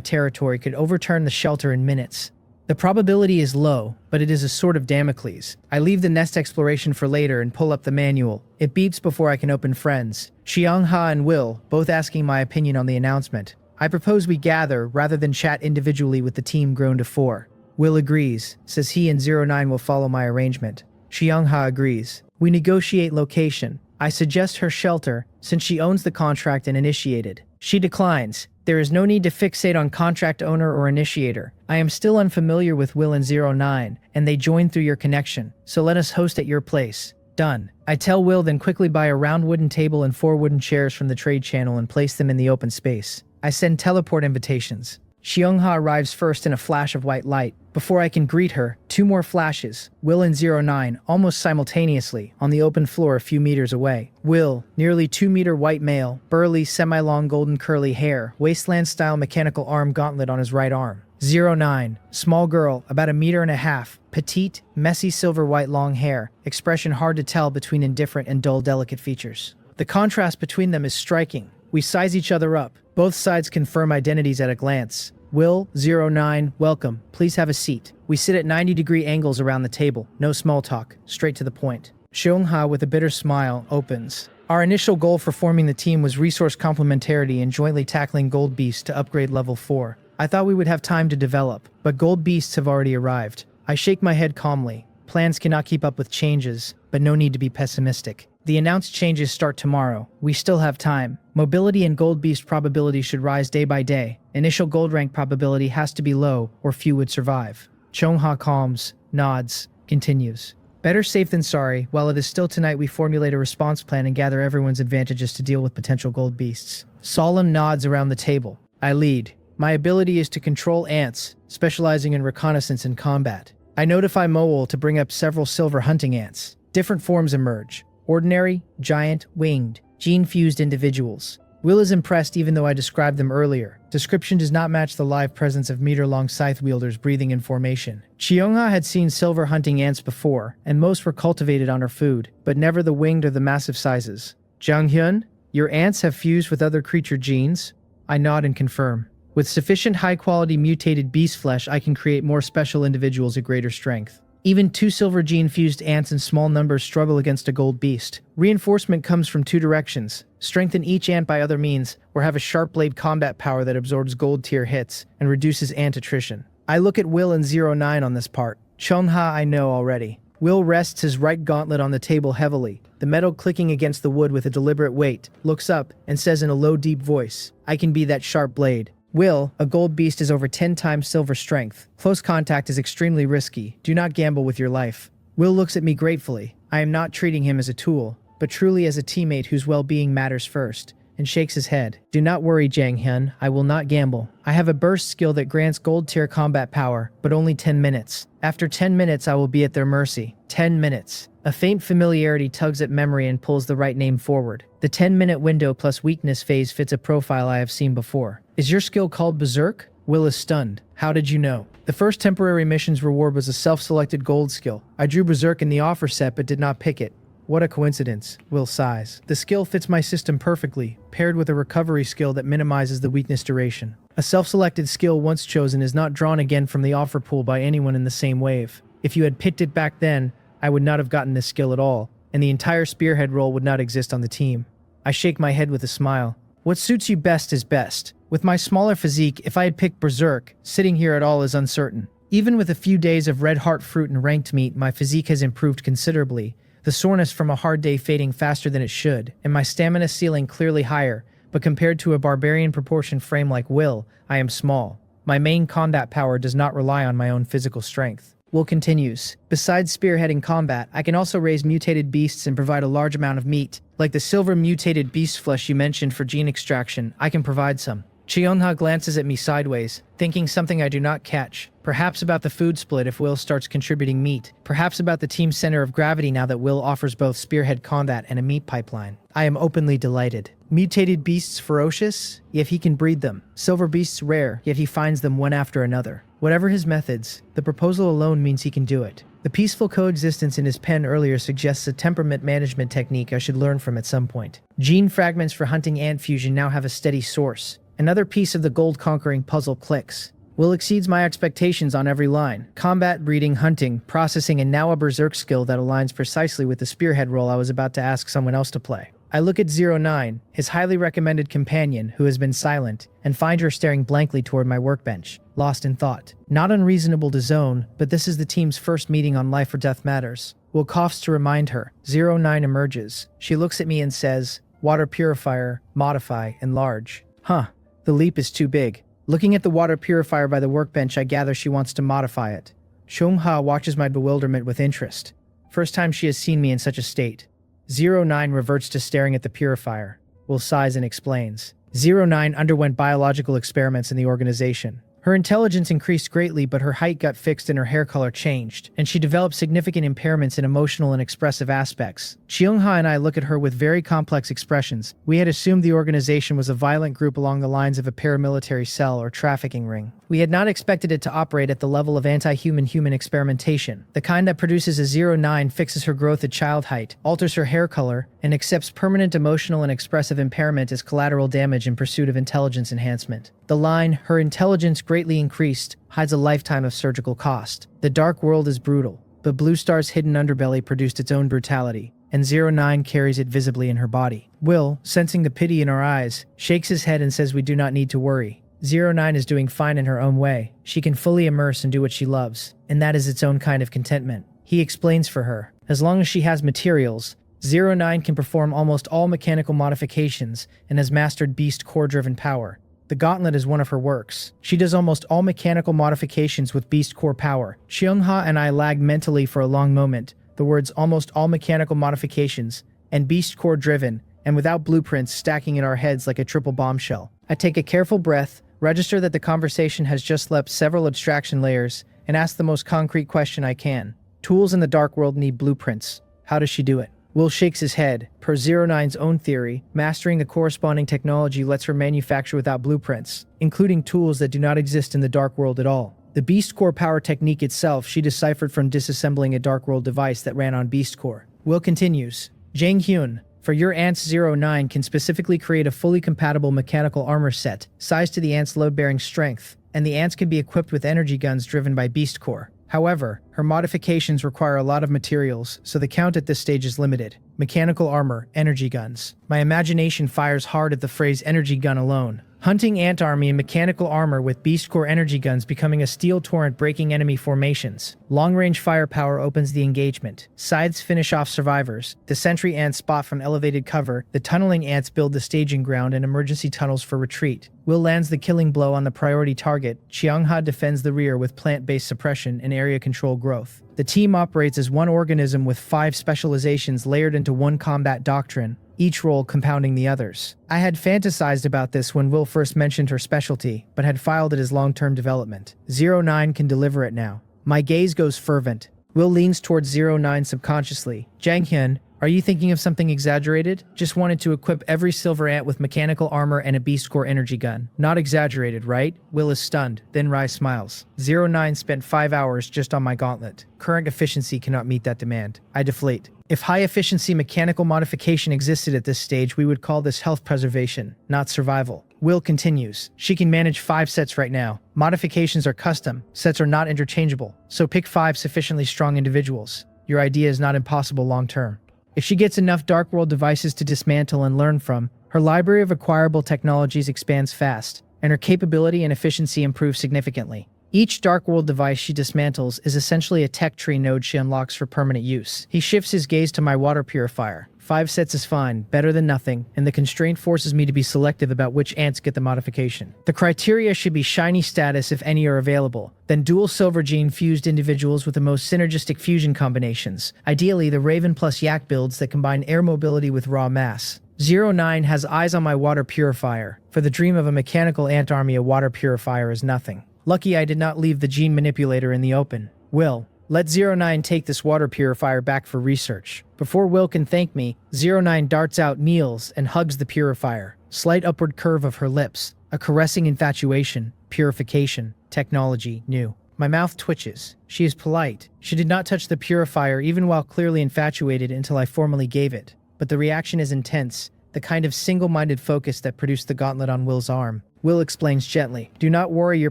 territory could overturn the shelter in minutes. The probability is low, but it is a sword of Damocles. I leave the nest exploration for later and pull up the manual. It beeps before I can open friends. Xiangha and Will, both asking my opinion on the announcement. I propose we gather rather than chat individually with the team grown to 4. Will agrees, says he and 09 will follow my arrangement. Xiangha agrees. We negotiate location. I suggest her shelter, since she owns the contract and initiated. She declines. There is no need to fixate on contract owner or initiator. I am still unfamiliar with Will and 09, and they join through your connection, so let us host at your place. Done. I tell Will, then quickly buy a round wooden table and 4 wooden chairs from the trade channel and place them in the open space. I send teleport invitations. Xiongha arrives first in a flash of white light. Before I can greet her, 2 more flashes. Will and 09, almost simultaneously, on the open floor a few meters away. Will, nearly 2-meter white male, burly, semi-long golden curly hair, wasteland-style mechanical arm gauntlet on his right arm. 09, small girl, about 1.5 meters, petite, messy silver-white long hair, expression hard to tell between indifferent and dull delicate features. The contrast between them is striking. We size each other up. Both sides confirm identities at a glance. Will, 09, welcome. Please have a seat. We sit at 90-degree angles around the table. No small talk. Straight to the point. Xiongha, with a bitter smile, opens. Our initial goal for forming the team was resource complementarity and jointly tackling gold beasts to upgrade level 4. I thought we would have time to develop, but gold beasts have already arrived. I shake my head calmly. Plans cannot keep up with changes, but no need to be pessimistic. The announced changes start tomorrow. We still have time. Mobility and gold beast probability should rise day by day. Initial gold rank probability has to be low, or few would survive. Chongha calms, nods, continues. Better safe than sorry. While it is still tonight, we formulate a response plan and gather everyone's advantages to deal with potential gold beasts. Solemn nods around the table. I lead. My ability is to control ants, specializing in reconnaissance and combat. I notify Mowol to bring up several silver hunting ants. Different forms emerge. Ordinary, giant, winged, gene-fused individuals. Will is impressed even though I described them earlier. Description does not match the live presence of meter-long scythe wielders breathing in formation. Cheongha had seen silver hunting ants before, and most were cultivated on her food, but never the winged or the massive sizes. Janghyun, your ants have fused with other creature genes? I nod and confirm. With sufficient high-quality mutated beast flesh, I can create more special individuals at greater strength. Even 2 silver gene-fused ants in small numbers struggle against a gold beast. Reinforcement comes from 2 directions. Strengthen each ant by other means, or have a sharp blade combat power that absorbs gold-tier hits and reduces ant attrition. I look at Will and 09 on this part. Chonha I know already. Will rests his right gauntlet on the table heavily, the metal clicking against the wood with a deliberate weight, looks up, and says in a low, deep voice, I can be that sharp blade. Will, a gold beast is over 10 times silver strength. Close contact is extremely risky. Do not gamble with your life. Will looks at me gratefully. I am not treating him as a tool, but truly as a teammate whose well-being matters first, and shakes his head. Do not worry, Janghyun, I will not gamble. I have a burst skill that grants gold-tier combat power, but only 10 minutes. After 10 minutes, I will be at their mercy. 10 minutes. A faint familiarity tugs at memory and pulls the right name forward. The 10-minute window plus weakness phase fits a profile I have seen before. Is your skill called Berserk? Will is stunned. How did you know? The first temporary mission's reward was a self-selected gold skill. I drew Berserk in the offer set but did not pick it. What a coincidence, Will sighs. The skill fits my system perfectly, paired with a recovery skill that minimizes the weakness duration. A self-selected skill once chosen is not drawn again from the offer pool by anyone in the same wave. If you had picked it back then, I would not have gotten this skill at all, and the entire spearhead role would not exist on the team. I shake my head with a smile. What suits you best is best. With my smaller physique, if I had picked Berserk, sitting here at all is uncertain. Even with a few days of red heart fruit and ranked meat, my physique has improved considerably. The soreness from a hard day fading faster than it should, and my stamina ceiling clearly higher, but compared to a barbarian proportion frame like Will, I am small. My main combat power does not rely on my own physical strength. Will continues. Besides spearheading combat, I can also raise mutated beasts and provide a large amount of meat. Like the silver mutated beast flesh you mentioned for gene extraction, I can provide some. Cheonha glances at me sideways, thinking something I do not catch. Perhaps about the food split if Will starts contributing meat. Perhaps about the team's center of gravity now that Will offers both spearhead combat and a meat pipeline. I am openly delighted. Mutated beasts ferocious, yet he can breed them. Silver beasts rare, yet he finds them one after another. Whatever his methods, the proposal alone means he can do it. The peaceful coexistence in his pen earlier suggests a temperament management technique I should learn from at some point. Gene fragments for hunting ant fusion now have a steady source. Another piece of the gold-conquering puzzle clicks. Will exceeds my expectations on every line. Combat, breeding, hunting, processing, and now a berserk skill that aligns precisely with the spearhead role I was about to ask someone else to play. I look at 09, his highly recommended companion, who has been silent, and find her staring blankly toward my workbench, lost in thought. Not unreasonable to zone, but this is the team's first meeting on life or death matters. Will coughs to remind her. 09 emerges. She looks at me and says, water purifier, modify, enlarge. Huh. The leap is too big. Looking at the water purifier by the workbench, I gather she wants to modify it. Shongha watches my bewilderment with interest. First time she has seen me in such a state. 09 reverts to staring at the purifier. Will sighs and explains. 09 underwent biological experiments in the organization. Her intelligence increased greatly, but her height got fixed and her hair color changed, and she developed significant impairments in emotional and expressive aspects. Cheongha and I look at her with very complex expressions. We had assumed the organization was a violent group along the lines of a paramilitary cell or trafficking ring. We had not expected it to operate at the level of anti-human human experimentation. The kind that produces a 09 fixes her growth at child height, alters her hair color, and accepts permanent emotional and expressive impairment as collateral damage in pursuit of intelligence enhancement. The line, her intelligence greatly increased, hides a lifetime of surgical cost. The dark world is brutal, but Blue Star's hidden underbelly produced its own brutality, and 09 carries it visibly in her body. Will, sensing the pity in our eyes, shakes his head and says we do not need to worry. 09 is doing fine in her own way. She can fully immerse and do what she loves, and that is its own kind of contentment. He explains for her. As long as she has materials, 09 can perform almost all mechanical modifications and has mastered beast core-driven power. The gauntlet is one of her works. She does almost all mechanical modifications with beast core power. Cheongha and I lag mentally for a long moment. The words almost all mechanical modifications and beast core driven and without blueprints stacking in our heads like a triple bombshell. I take a careful breath, register that the conversation has just leapt several abstraction layers, and ask the most concrete question I can. Tools in the dark world need blueprints. How does she do it? Will shakes his head. Per 09's own theory, mastering the corresponding technology lets her manufacture without blueprints, including tools that do not exist in the Dark World at all. The Beast Core power technique itself she deciphered from disassembling a Dark World device that ran on Beast Core. Will continues. Jang Hyun, for your Ants 09 can specifically create a fully compatible mechanical armor set, sized to the Ant's load-bearing strength, and the Ants can be equipped with energy guns driven by Beast Core. However, her modifications require a lot of materials, so the count at this stage is limited. Mechanical armor, energy guns. My imagination fires hard at the phrase energy gun alone. Hunting ant army in mechanical armor with Beast Core energy guns becoming a steel torrent breaking enemy formations. Long-range firepower opens the engagement. Scythes finish off survivors. The sentry ants spot from elevated cover. The tunneling ants build the staging ground and emergency tunnels for retreat. Will lands the killing blow on the priority target. Cheongha defends the rear with plant-based suppression and area control growth. The team operates as one organism with 5 specializations layered into one combat doctrine, each role compounding the others. I had fantasized about this when Will first mentioned her specialty, but had filed it as long-term development. 09 can deliver it now. My gaze goes fervent. Will leans towards 09 subconsciously. Jang Hyun, are you thinking of something exaggerated? Just wanted to equip every silver ant with mechanical armor and a Beast Core energy gun. Not exaggerated, right? Will is stunned, then Rai smiles. 09 spent 5 hours just on my gauntlet. Current efficiency cannot meet that demand. I deflate. If high-efficiency mechanical modification existed at this stage, we would call this health preservation, not survival. Will continues. She can manage 5 sets right now. Modifications are custom. Sets are not interchangeable. So pick 5 sufficiently strong individuals. Your idea is not impossible long-term. If she gets enough Dark World devices to dismantle and learn from, her library of acquirable technologies expands fast, and her capability and efficiency improve significantly. Each Dark World device she dismantles is essentially a tech tree node she unlocks for permanent use. He shifts his gaze to my water purifier. 5 sets is fine, better than nothing, and the constraint forces me to be selective about which ants get the modification. The criteria should be shiny status if any are available, then dual silver gene fused individuals with the most synergistic fusion combinations, ideally the Raven plus Yak builds that combine air mobility with raw mass. 09 has eyes on my water purifier. For the dream of a mechanical ant army, a water purifier is nothing. Lucky I did not leave the gene manipulator in the open. Will, let 09 take this water purifier back for research. Before Will can thank me, 09 darts out, kneels, and hugs the purifier. Slight upward curve of her lips. A caressing infatuation. Purification. Technology. New. My mouth twitches. She is polite. She did not touch the purifier even while clearly infatuated until I formally gave it. But the reaction is intense. The kind of single-minded focus that produced the gauntlet on Will's arm. Will explains gently, do not worry, your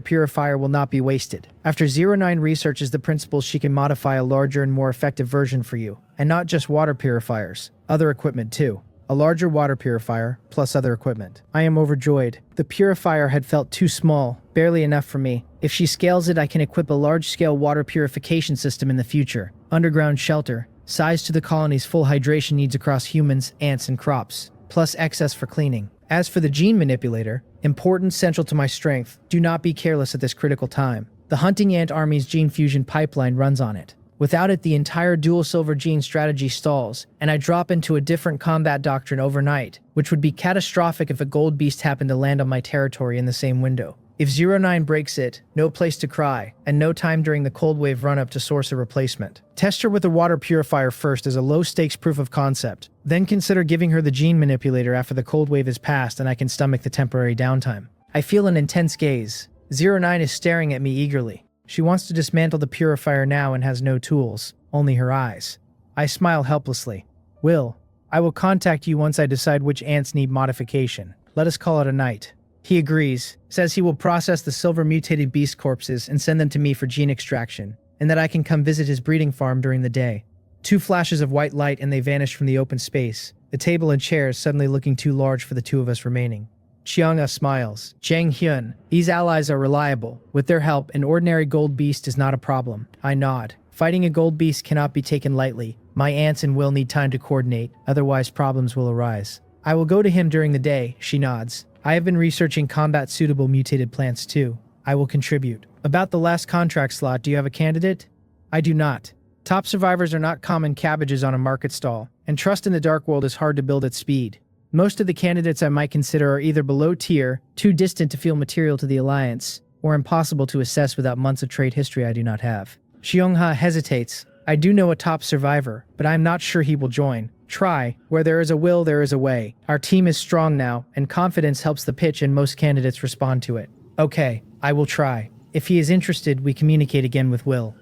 purifier will not be wasted. After 09 researches the principles, she can modify a larger and more effective version for you. And not just water purifiers, other equipment too. A larger water purifier, plus other equipment. I am overjoyed. The purifier had felt too small, barely enough for me. If she scales it, I can equip a large-scale water purification system in the future. Underground shelter, size to the colony's full hydration needs across humans, ants, and crops. Plus excess for cleaning. As for the gene manipulator, important, central to my strength, do not be careless at this critical time. The hunting ant army's gene fusion pipeline runs on it. Without it, the entire dual silver gene strategy stalls, and I drop into a different combat doctrine overnight, which would be catastrophic if a gold beast happened to land on my territory in the same window. If 09 breaks it, no place to cry, and no time during the cold wave run-up to source a replacement. Test her with the water purifier first as a low-stakes proof of concept. Then consider giving her the gene manipulator after the cold wave is passed and I can stomach the temporary downtime. I feel an intense gaze. 09 is staring at me eagerly. She wants to dismantle the purifier now and has no tools, only her eyes. I smile helplessly. Will, I will contact you once I decide which ants need modification. Let us call it a night. He agrees, says he will process the silver mutated beast corpses and send them to me for gene extraction, and that I can come visit his breeding farm during the day. 2 flashes of white light and they vanish from the open space, the table and chairs suddenly looking too large for the 2 of us remaining. Cheongha smiles. Jang Hyun, these allies are reliable. With their help, an ordinary gold beast is not a problem. I nod. Fighting a gold beast cannot be taken lightly. My ants and Will need time to coordinate, otherwise problems will arise. I will go to him during the day, she nods. I have been researching combat-suitable mutated plants too. I will contribute. About the last contract slot, do you have a candidate? I do not. Top survivors are not common cabbages on a market stall, and trust in the Dark World is hard to build at speed. Most of the candidates I might consider are either below tier, too distant to feel material to the Alliance, or impossible to assess without months of trade history I do not have. Cheongha hesitates. I do know a top survivor, but I am not sure he will join. Try. Where there is a will, there is a way. Our team is strong now, and confidence helps the pitch and most candidates respond to it. Okay, I will try. If he is interested, we communicate again with Will.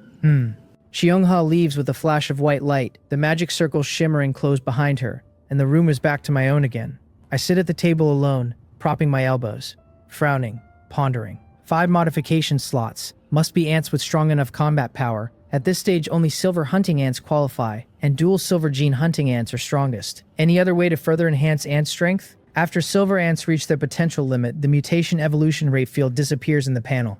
Xiongha leaves with a flash of white light, the magic circles shimmering close behind her, and the room is back to my own again. I sit at the table alone, propping my elbows, frowning, pondering. 5 modification slots. Must be ants with strong enough combat power. At this stage, only silver hunting ants qualify, and dual silver gene hunting ants are strongest. Any other way to further enhance ant strength? After silver ants reach their potential limit, the mutation evolution rate field disappears in the panel.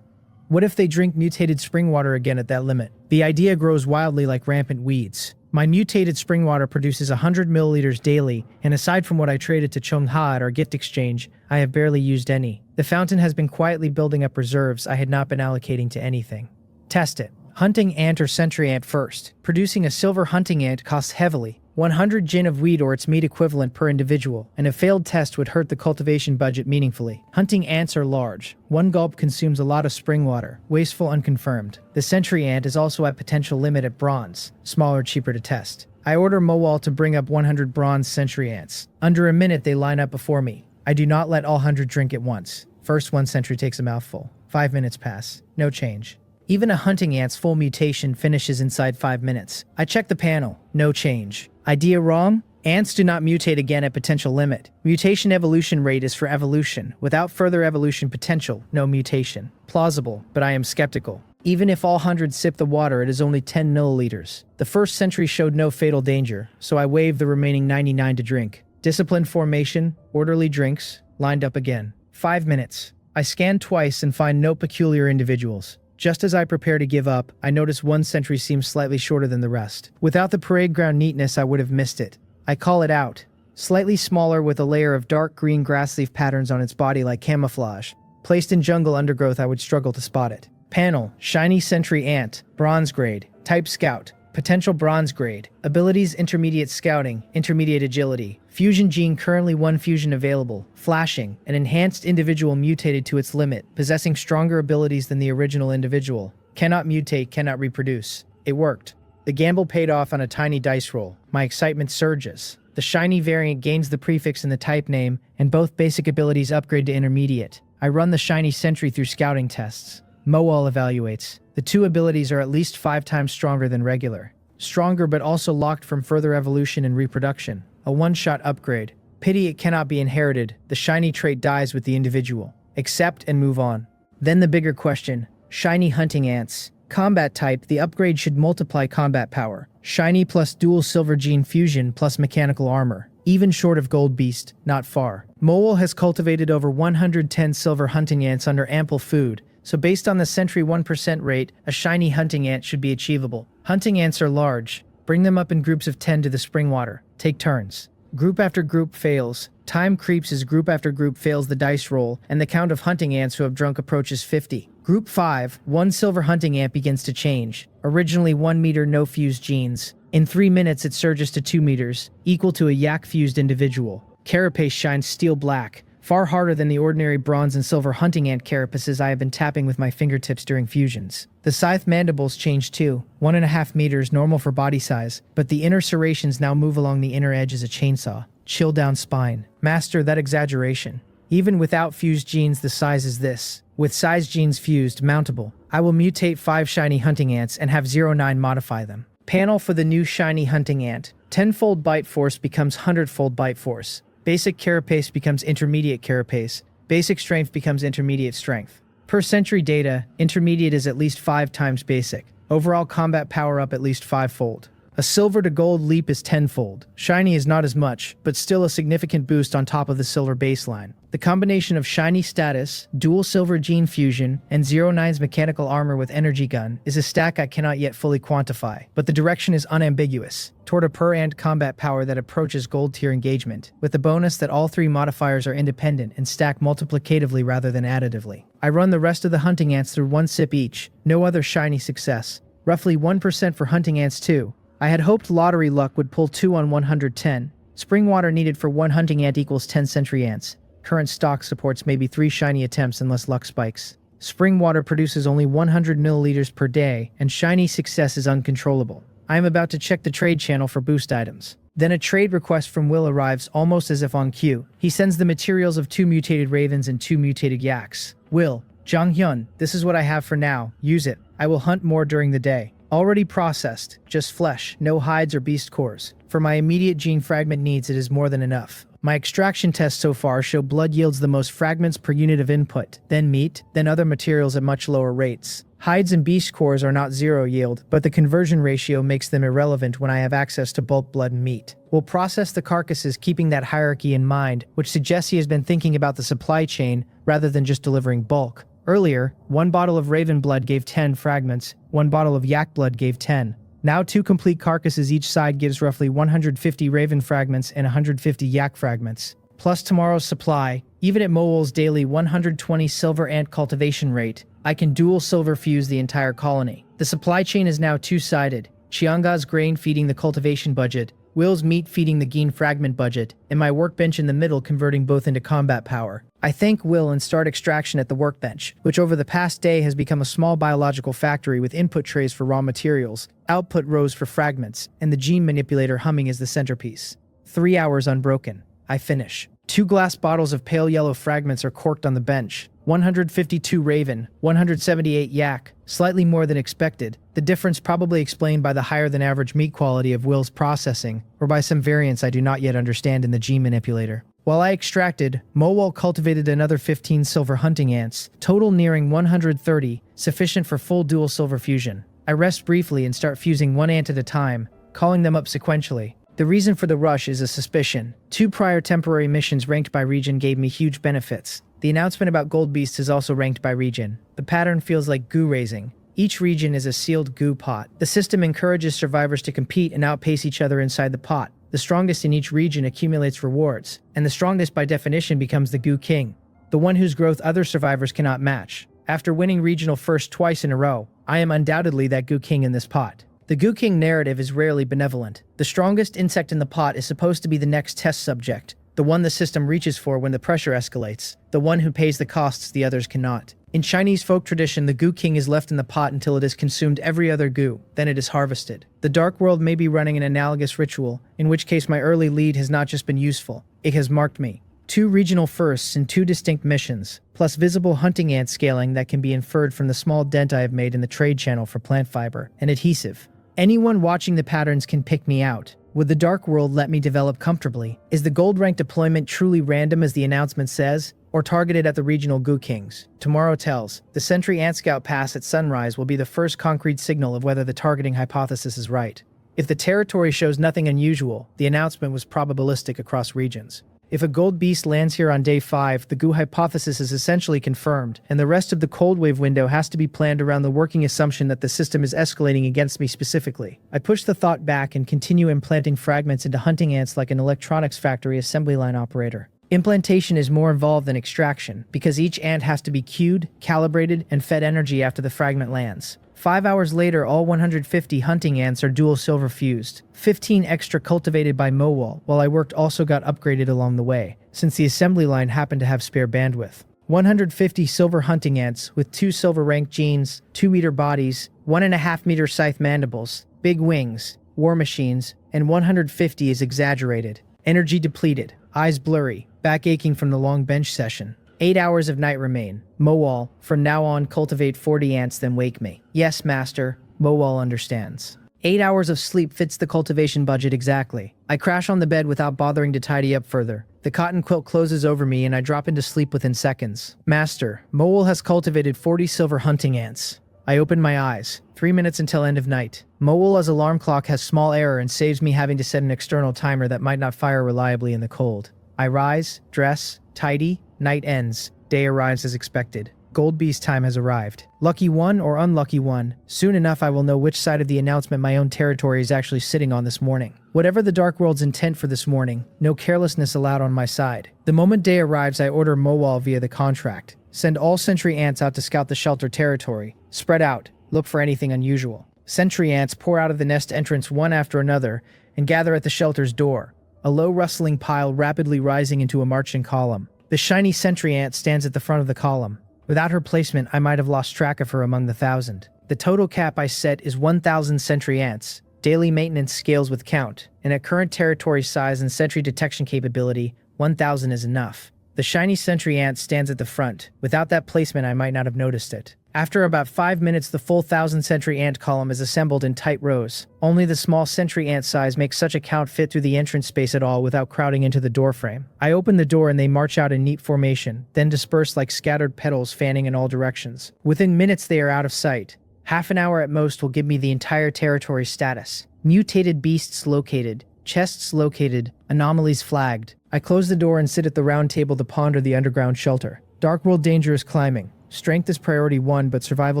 What if they drink mutated spring water again at that limit? The idea grows wildly like rampant weeds. My mutated spring water produces 100 milliliters daily, and aside from what I traded to Chongha at our gift exchange, I have barely used any. The fountain has been quietly building up reserves I had not been allocating to anything. Test it. Hunting ant or sentry ant first. Producing a silver hunting ant costs heavily. 100 jin of wheat or its meat equivalent per individual, and a failed test would hurt the cultivation budget meaningfully. Hunting ants are large. 1 gulp consumes a lot of spring water, wasteful unconfirmed. The sentry ant is also at potential limit at bronze, smaller, cheaper to test. I order Mowal to bring up 100 bronze sentry ants. Under a minute they line up before me. I do not let all 100 drink at once. First one sentry takes a mouthful. 5 minutes pass. No change. Even a hunting ant's full mutation finishes inside 5 minutes. I check the panel. No change. Idea wrong? Ants do not mutate again at potential limit. Mutation evolution rate is for evolution. Without further evolution potential, no mutation. Plausible, but I am skeptical. Even if all 100 sip the water, it is only 10 milliliters. The first sentry showed no fatal danger, so I waved the remaining 99 to drink. Disciplined formation, orderly drinks, lined up again. 5 minutes. I scan twice and find no peculiar individuals. Just as I prepare to give up, I notice one sentry seems slightly shorter than the rest. Without the parade ground neatness, I would have missed it. I call it out. Slightly smaller with a layer of dark green grass leaf patterns on its body like camouflage. Placed in jungle undergrowth, I would struggle to spot it. Panel, shiny sentry ant, bronze grade, type scout, potential bronze grade, abilities intermediate scouting, intermediate agility, fusion gene currently 1 fusion available, flashing, an enhanced individual mutated to its limit, possessing stronger abilities than the original individual, cannot mutate, cannot reproduce. It worked. The gamble paid off on a tiny dice roll. My excitement surges. The shiny variant gains the prefix in the type name, and both basic abilities upgrade to intermediate. I run the shiny sentry through scouting tests. Mowal evaluates. The 2 abilities are at least 5 times stronger than regular. Stronger but also locked from further evolution and reproduction. A one-shot upgrade. Pity it cannot be inherited. The shiny trait dies with the individual. Accept and move on. Then the bigger question. Shiny hunting ants. Combat type, the upgrade should multiply combat power. Shiny plus dual silver gene fusion plus mechanical armor. Even short of gold beast, not far. Mowal has cultivated over 110 silver hunting ants under ample food, so based on the sentry 1% rate, a shiny hunting ant should be achievable. Hunting ants are large. Bring them up in groups of 10 to the spring water. Take turns. Group after group fails. Time creeps as group after group fails the dice roll, and the count of hunting ants who have drunk approaches 50. Group 5, 1 silver hunting ant begins to change. Originally 1 meter no fused genes. In 3 minutes it surges to 2 meters, equal to a yak-fused individual. Carapace shines steel black, far harder than the ordinary bronze and silver hunting ant carapaces I have been tapping with my fingertips during fusions. The scythe mandibles change too, 1.5 meters normal for body size, but the inner serrations now move along the inner edge as a chainsaw. Chill down spine. Master that exaggeration. Even without fused genes the size is this. With size genes fused, mountable. I will mutate 5 shiny hunting ants and have 09 modify them. Panel for the new shiny hunting ant. 10-fold bite force becomes 100-fold bite force. Basic carapace becomes intermediate carapace. Basic strength becomes intermediate strength. Per century data, intermediate is at least 5 times basic. Overall combat power up at least 5-fold. A silver to gold leap is 10-fold. Shiny is not as much, but still a significant boost on top of the silver baseline. The combination of shiny status, dual silver gene fusion, and 09's mechanical armor with energy gun is a stack I cannot yet fully quantify, but the direction is unambiguous, toward a per-ant combat power that approaches gold tier engagement, with the bonus that all 3 modifiers are independent and stack multiplicatively rather than additively. I run the rest of the hunting ants through 1 sip each, no other shiny success. Roughly 1% for hunting ants too. I had hoped lottery luck would pull 2 on 110. Spring water needed for 1 hunting ant equals 10 sentry ants. Current stock supports maybe 3 shiny attempts unless luck spikes. Spring water produces only 100 milliliters per day, and shiny success is uncontrollable. I am about to check the trade channel for boost items. Then a trade request from Will arrives almost as if on cue. He sends the materials of 2 mutated ravens and 2 mutated yaks. Will, Jang-hyun, this is what I have for now. Use it. I will hunt more during the day. Already processed, just flesh, no hides or beast cores. For my immediate gene fragment needs, it is more than enough. My extraction tests so far show blood yields the most fragments per unit of input, then meat, then other materials at much lower rates. Hides and beast cores are not 0 yield, but the conversion ratio makes them irrelevant when I have access to bulk blood and meat. We'll process the carcasses keeping that hierarchy in mind, which suggests he has been thinking about the supply chain rather than just delivering bulk. Earlier, 1 bottle of raven blood gave 10 fragments, 1 bottle of yak blood gave 10. Now 2 complete carcasses each side gives roughly 150 raven fragments and 150 yak fragments. Plus tomorrow's supply, even at Mowol's daily 120 silver ant cultivation rate, I can dual silver fuse the entire colony. The supply chain is now 2-sided. Chianga's grain feeding the cultivation budget, Will's meat feeding the gene fragment budget, and my workbench in the middle converting both into combat power. I thank Will and start extraction at the workbench, which over the past day has become a small biological factory with input trays for raw materials, output rows for fragments, and the gene manipulator humming as the centerpiece. 3 hours unbroken. I finish. 2 glass bottles of pale yellow fragments are corked on the bench. 152 raven, 178 yak, slightly more than expected, the difference probably explained by the higher than average meat quality of Will's processing, or by some variance I do not yet understand in the gene manipulator. While I extracted, Mowol cultivated another 15 silver hunting ants, total nearing 130, sufficient for full dual silver fusion. I rest briefly and start fusing 1 ant at a time, calling them up sequentially. The reason for the rush is a suspicion. 2 prior temporary missions ranked by region gave me huge benefits. The announcement about gold beasts is also ranked by region. The pattern feels like goo raising. Each region is a sealed goo pot. The system encourages survivors to compete and outpace each other inside the pot. The strongest in each region accumulates rewards, and the strongest by definition becomes the goo king, the one whose growth other survivors cannot match. After winning regional first twice in a row, I am undoubtedly that goo king in this pot. The goo king narrative is rarely benevolent. The strongest insect in the pot is supposed to be the next test subject, the one the system reaches for when the pressure escalates, the one who pays the costs the others cannot. In Chinese folk tradition, the goo king is left in the pot until it has consumed every other goo, then it is harvested. The Dark World may be running an analogous ritual, in which case my early lead has not just been useful, it has marked me. 2 regional firsts and 2 distinct missions, plus visible hunting ant scaling that can be inferred from the small dent I have made in the trade channel for plant fiber and adhesive. Anyone watching the patterns can pick me out. Would the Dark World let me develop comfortably? Is the gold rank deployment truly random as the announcement says, or targeted at the regional goo kings? Tomorrow tells. The Sentry Ant Scout Pass at sunrise will be the first concrete signal of whether the targeting hypothesis is right. If the territory shows nothing unusual, the announcement was probabilistic across regions. If a gold beast lands here on day 5, the goo hypothesis is essentially confirmed, and the rest of the cold wave window has to be planned around the working assumption that the system is escalating against me specifically. I push the thought back and continue implanting fragments into hunting ants like an electronics factory assembly line operator. Implantation is more involved than extraction, because each ant has to be cued, calibrated, and fed energy after the fragment lands. 5 hours later, all 150 hunting ants are dual silver fused. 15 extra cultivated by Mowol, while I worked also got upgraded along the way, since the assembly line happened to have spare bandwidth. 150 silver hunting ants with 2 silver rank genes, 2-meter bodies, 1.5-meter scythe mandibles, big wings, war machines, and 150 is exaggerated. Energy depleted, eyes blurry, back aching from the long bench session. 8 hours of night remain. Mowol, from now on cultivate 40 ants then wake me. Yes, master. Mowol understands. 8 hours of sleep fits the cultivation budget exactly. I crash on the bed without bothering to tidy up further. The cotton quilt closes over me and I drop into sleep within seconds. Master, Mowol has cultivated 40 silver hunting ants. I open my eyes. 3 minutes until end of night. Mowol's alarm clock has small error and saves me having to set an external timer that might not fire reliably in the cold. I rise, dress, tidy. Night ends. Day arrives as expected. Gold Beast time has arrived. Lucky one or unlucky one, soon enough I will know which side of the announcement my own territory is actually sitting on this morning. Whatever the Dark World's intent for this morning, no carelessness allowed on my side. The moment day arrives, I order Mowol via the contract. Send all sentry ants out to scout the shelter territory. Spread out. Look for anything unusual. Sentry ants pour out of the nest entrance one after another and gather at the shelter's door, a low rustling pile rapidly rising into a marching column. The shiny sentry ant stands at the front of the column. Without her placement, I might have lost track of her among the 1,000. The total cap I set is 1,000 sentry ants. Daily maintenance scales with count, and at current territory size and sentry detection capability, 1000 is enough. The shiny sentry ant stands at the front. Without that placement, I might not have noticed it. After about 5 minutes, the full 1000 sentry ant column is assembled in tight rows. Only the small sentry ant size makes such a count fit through the entrance space at all without crowding into the doorframe. I open the door and they march out in neat formation, then disperse like scattered petals fanning in all directions. Within minutes, they are out of sight. Half an hour at most will give me the entire territory status. Mutated beasts located. Chests located. Anomalies flagged. I close the door and sit at the round table to ponder the underground shelter. Dark world danger is climbing. Strength is priority 1, but survival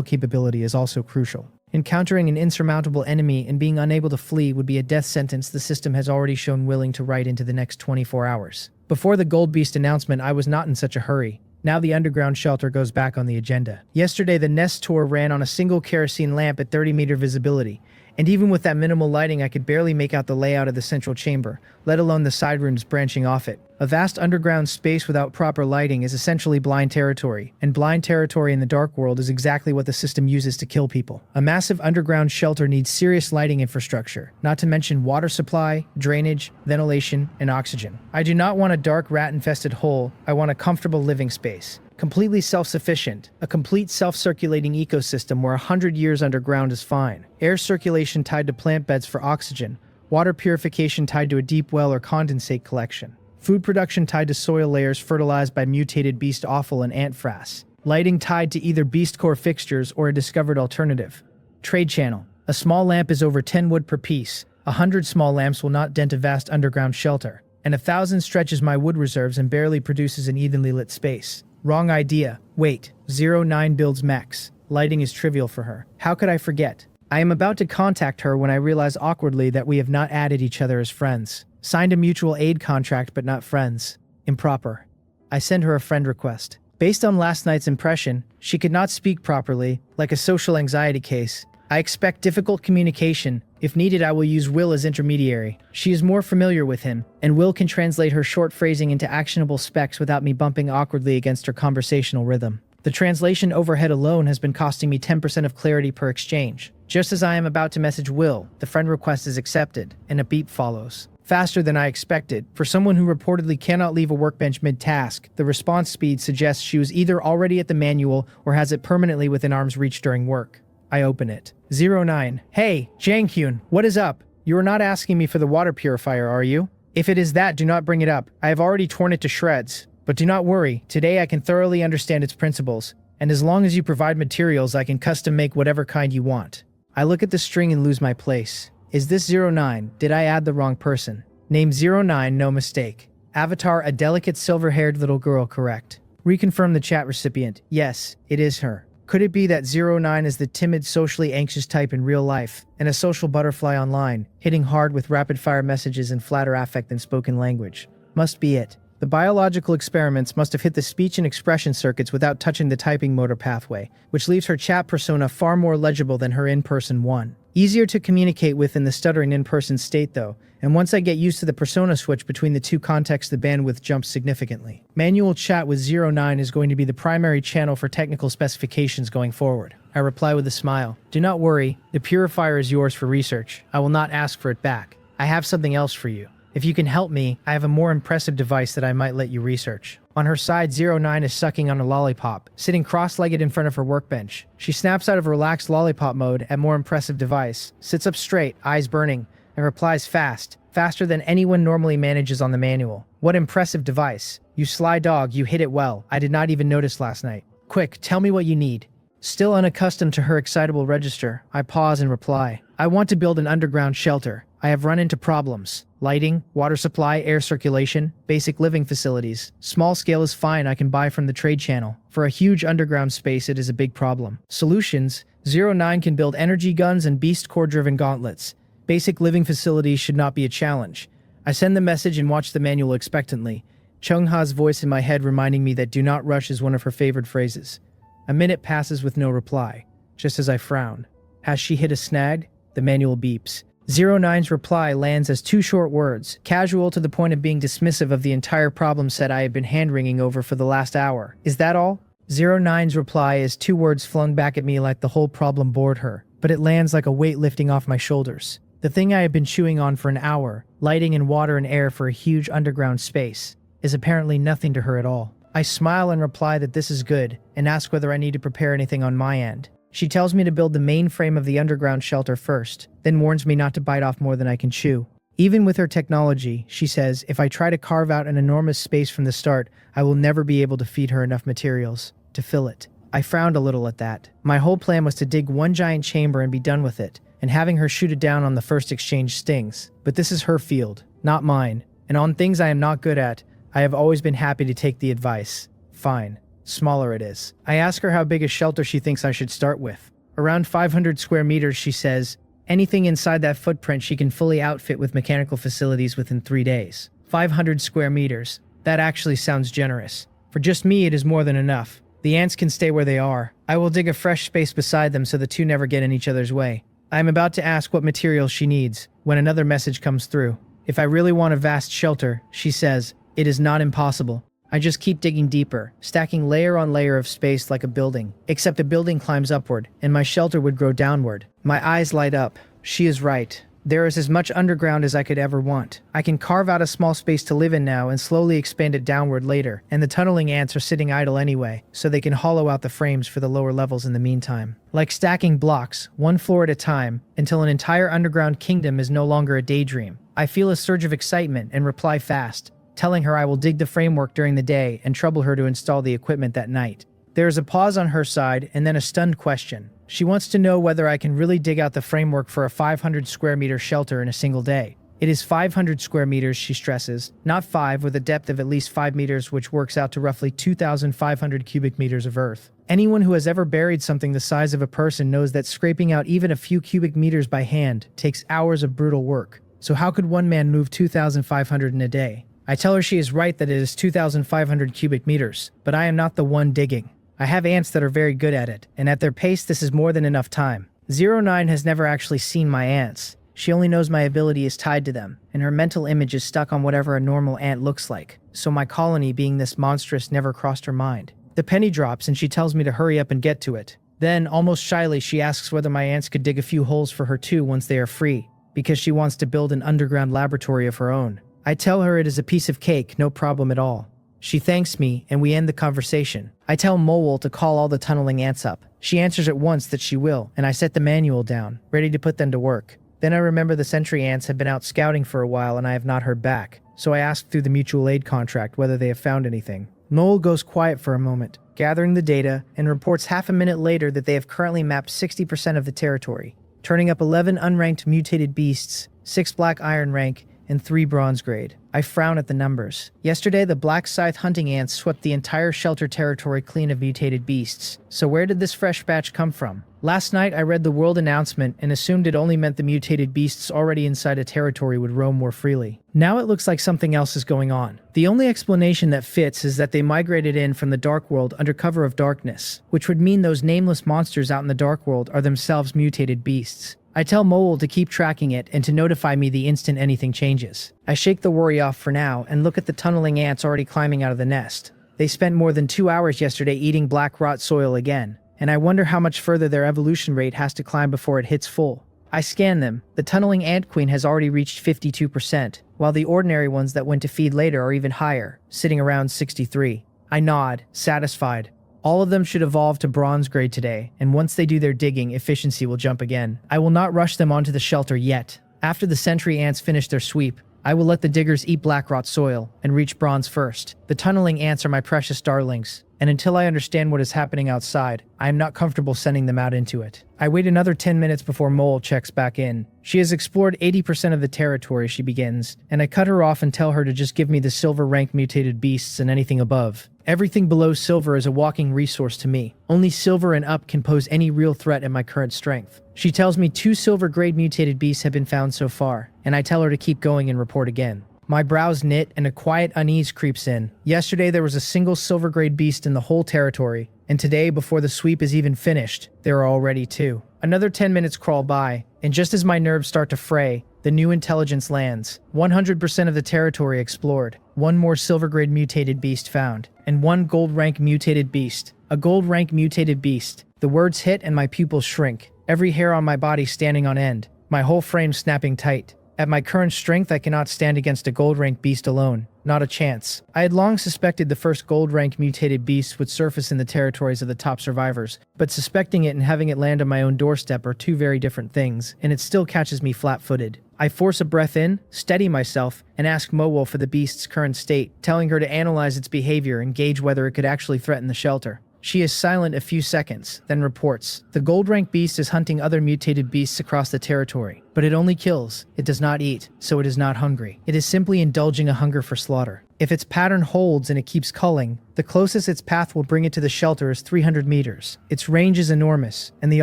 capability is also crucial. Encountering an insurmountable enemy and being unable to flee would be a death sentence the system has already shown willing to write into the next 24 hours. Before the Gold Beast announcement, I was not in such a hurry. Now the underground shelter goes back on the agenda. Yesterday, the Nest tour ran on a single kerosene lamp at 30-meter visibility. And even with that minimal lighting, I could barely make out the layout of the central chamber, let alone the side rooms branching off it. A vast underground space without proper lighting is essentially blind territory, and blind territory in the dark world is exactly what the system uses to kill people. A massive underground shelter needs serious lighting infrastructure, not to mention water supply, drainage, ventilation, and oxygen. I do not want a dark rat-infested hole, I want a comfortable living space. Completely self-sufficient, a complete self-circulating ecosystem where 100 years underground is fine. Air circulation tied to plant beds for oxygen, water purification tied to a deep well or condensate collection, food production tied to soil layers fertilized by mutated beast offal and ant frass, lighting tied to either beast core fixtures or a discovered alternative. Trade channel. A small lamp is over 10 wood per piece, 100 small lamps will not dent a vast underground shelter, and 1000 stretches my wood reserves and barely produces an evenly lit space. Wrong idea. Wait. 09 builds mechs. Lighting is trivial for her. How could I forget? I am about to contact her when I realize awkwardly that we have not added each other as friends. Signed a mutual aid contract but not friends. Improper. I send her a friend request. Based on last night's impression, she could not speak properly, like a social anxiety case. I expect difficult communication. If needed, I will use Will as intermediary. She is more familiar with him, and Will can translate her short phrasing into actionable specs without me bumping awkwardly against her conversational rhythm. The translation overhead alone has been costing me 10% of clarity per exchange. Just as I am about to message Will, the friend request is accepted, and a beep follows. Faster than I expected. For someone who reportedly cannot leave a workbench mid-task, the response speed suggests she was either already at the manual or has it permanently within arm's reach during work. I open it. 09. Hey, Janghyun, what is up? You are not asking me for the water purifier, are you? If it is that, do not bring it up. I have already torn it to shreds. But do not worry, today I can thoroughly understand its principles, and as long as you provide materials, I can custom make whatever kind you want. I look at the string and lose my place. Is this 09? Did I add the wrong person? Name 09, no mistake. Avatar, a delicate silver-haired little girl, correct. Reconfirm the chat recipient. Yes, it is her. Could it be that 09 is the timid, socially anxious type in real life, and a social butterfly online, hitting hard with rapid-fire messages in flatter affect than spoken language? Must be it. The biological experiments must have hit the speech and expression circuits without touching the typing motor pathway, which leaves her chat persona far more legible than her in-person one. Easier to communicate with in the stuttering in-person state though, and once I get used to the persona switch between the two contexts, the bandwidth jumps significantly. Manual chat with 09 is going to be the primary channel for technical specifications going forward. I reply with a smile. Do not worry, the purifier is yours for research. I will not ask for it back. I have something else for you. If you can help me, I have a more impressive device that I might let you research. On her side, 09 is sucking on a lollipop, sitting cross-legged in front of her workbench. She snaps out of relaxed lollipop mode at more impressive device, sits up straight, eyes burning, and replies fast, faster than anyone normally manages on the manual. What impressive device. You sly dog, you hit it well. I did not even notice last night. Quick, tell me what you need. Still unaccustomed to her excitable register, I pause and reply. I want to build an underground shelter. I have run into problems. Lighting, water supply, air circulation, basic living facilities. Small scale is fine, I can buy from the trade channel. For a huge underground space, it is a big problem. Solutions: 09 can build energy guns and beast core driven gauntlets. Basic living facilities should not be a challenge. I send the message and watch the manual expectantly. Chung-ha's voice in my head reminding me that do not rush is one of her favorite phrases. A minute passes with no reply, just as I frown. Has she hit a snag? The manual beeps. 09's reply lands as two short words, casual to the point of being dismissive of the entire problem set I have been hand-wringing over for the last hour. Is that all? 09's reply is two words flung back at me like the whole problem bored her, but it lands like a weight lifting off my shoulders. The thing I have been chewing on for an hour, lighting and water and air for a huge underground space, is apparently nothing to her at all. I smile and reply that this is good, and ask whether I need to prepare anything on my end. She tells me to build the main frame of the underground shelter first, then warns me not to bite off more than I can chew. Even with her technology, she says, if I try to carve out an enormous space from the start, I will never be able to feed her enough materials to fill it. I frowned a little at that. My whole plan was to dig one giant chamber and be done with it, and having her shoot it down on the first exchange stings. But this is her field, not mine, and on things I am not good at, I have always been happy to take the advice. Fine. Smaller it is. I ask her how big a shelter she thinks I should start with. Around 500 square meters, she says. Anything inside that footprint she can fully outfit with mechanical facilities within 3 days. 500 square meters. That actually sounds generous. For just me, it is more than enough. The ants can stay where they are. I will dig a fresh space beside them so the two never get in each other's way. I am about to ask what materials she needs, when another message comes through. If I really want a vast shelter, she says, it is not impossible. I just keep digging deeper, stacking layer on layer of space like a building. Except a building climbs upward, and my shelter would grow downward. My eyes light up. She is right. There is as much underground as I could ever want. I can carve out a small space to live in now and slowly expand it downward later, and the tunneling ants are sitting idle anyway, so they can hollow out the frames for the lower levels in the meantime. Like stacking blocks, one floor at a time, until an entire underground kingdom is no longer a daydream. I feel a surge of excitement and reply fast, telling her I will dig the framework during the day and trouble her to install the equipment that night. There is a pause on her side and then a stunned question. She wants to know whether I can really dig out the framework for a 500 square meter shelter in a single day. It is 500 square meters, she stresses, not 5, with a depth of at least 5 meters, which works out to roughly 2,500 cubic meters of earth. Anyone who has ever buried something the size of a person knows that scraping out even a few cubic meters by hand takes hours of brutal work. So how could one man move 2,500 in a day? I tell her she is right that it is 2,500 cubic meters, but I am not the one digging. I have ants that are very good at it, and at their pace this is more than enough time. 09 has never actually seen my ants. She only knows my ability is tied to them, and her mental image is stuck on whatever a normal ant looks like, so my colony being this monstrous never crossed her mind. The penny drops and she tells me to hurry up and get to it. Then, almost shyly, she asks whether my ants could dig a few holes for her too once they are free, because she wants to build an underground laboratory of her own. I tell her it is a piece of cake, no problem at all. She thanks me, and we end the conversation. I tell Mole to call all the tunneling ants up. She answers at once that she will, and I set the manual down, ready to put them to work. Then I remember the sentry ants have been out scouting for a while and I have not heard back, so I ask through the mutual aid contract whether they have found anything. Mole goes quiet for a moment, gathering the data, and reports half a minute later that they have currently mapped 60% of the territory, turning up 11 unranked mutated beasts, 6 black iron rank, and 3 bronze grade. I frown at the numbers. Yesterday, the black scythe hunting ants swept the entire shelter territory clean of mutated beasts. So where did this fresh batch come from? Last night, I read the world announcement and assumed it only meant the mutated beasts already inside a territory would roam more freely. Now it looks like something else is going on. The only explanation that fits is that they migrated in from the dark world under cover of darkness, which would mean those nameless monsters out in the dark world are themselves mutated beasts. I tell Mole to keep tracking it and to notify me the instant anything changes. I shake the worry off for now and look at the tunneling ants already climbing out of the nest. They spent more than 2 hours yesterday eating black rot soil again, and I wonder how much further their evolution rate has to climb before it hits full. I scan them. The tunneling ant queen has already reached 52%, while the ordinary ones that went to feed later are even higher, sitting around 63. I nod, satisfied. All of them should evolve to bronze grade today, and once they do their digging, efficiency will jump again. I will not rush them onto the shelter yet. After the sentry ants finish their sweep, I will let the diggers eat black rot soil and reach bronze first. The tunneling ants are my precious darlings, and until I understand what is happening outside, I am not comfortable sending them out into it. I wait another 10 minutes before Mole checks back in. She has explored 80% of the territory, she begins, and I cut her off and tell her to just give me the silver rank mutated beasts and anything above. Everything below silver is a walking resource to me. Only silver and up can pose any real threat at my current strength. She tells me 2 silver grade mutated beasts have been found so far, and I tell her to keep going and report again. My brows knit and a quiet unease creeps in. Yesterday there was a single silver grade beast in the whole territory, and today, before the sweep is even finished, there are already 2. Another 10 minutes crawl by, and just as my nerves start to fray, the new intelligence lands. 100% of the territory explored. 1 more silver grade mutated beast found, and 1 gold rank mutated beast. A gold rank mutated beast. The words hit and my pupils shrink, every hair on my body standing on end. my whole frame snapping tight. At my current strength, I cannot stand against a gold rank beast alone. Not a chance. I had long suspected the first gold rank mutated beast would surface in the territories of the top survivors, but suspecting it and having it land on my own doorstep are two very different things, and it still catches me flat-footed. I force a breath in, steady myself, and ask Mowol for the beast's current state, telling her to analyze its behavior and gauge whether it could actually threaten the shelter. She is silent a few seconds, then reports, "The gold rank beast is hunting other mutated beasts across the territory, but it only kills. It does not eat, so it is not hungry. It is simply indulging a hunger for slaughter. If its pattern holds and it keeps culling, the closest its path will bring it to the shelter is 300 meters. Its range is enormous, and the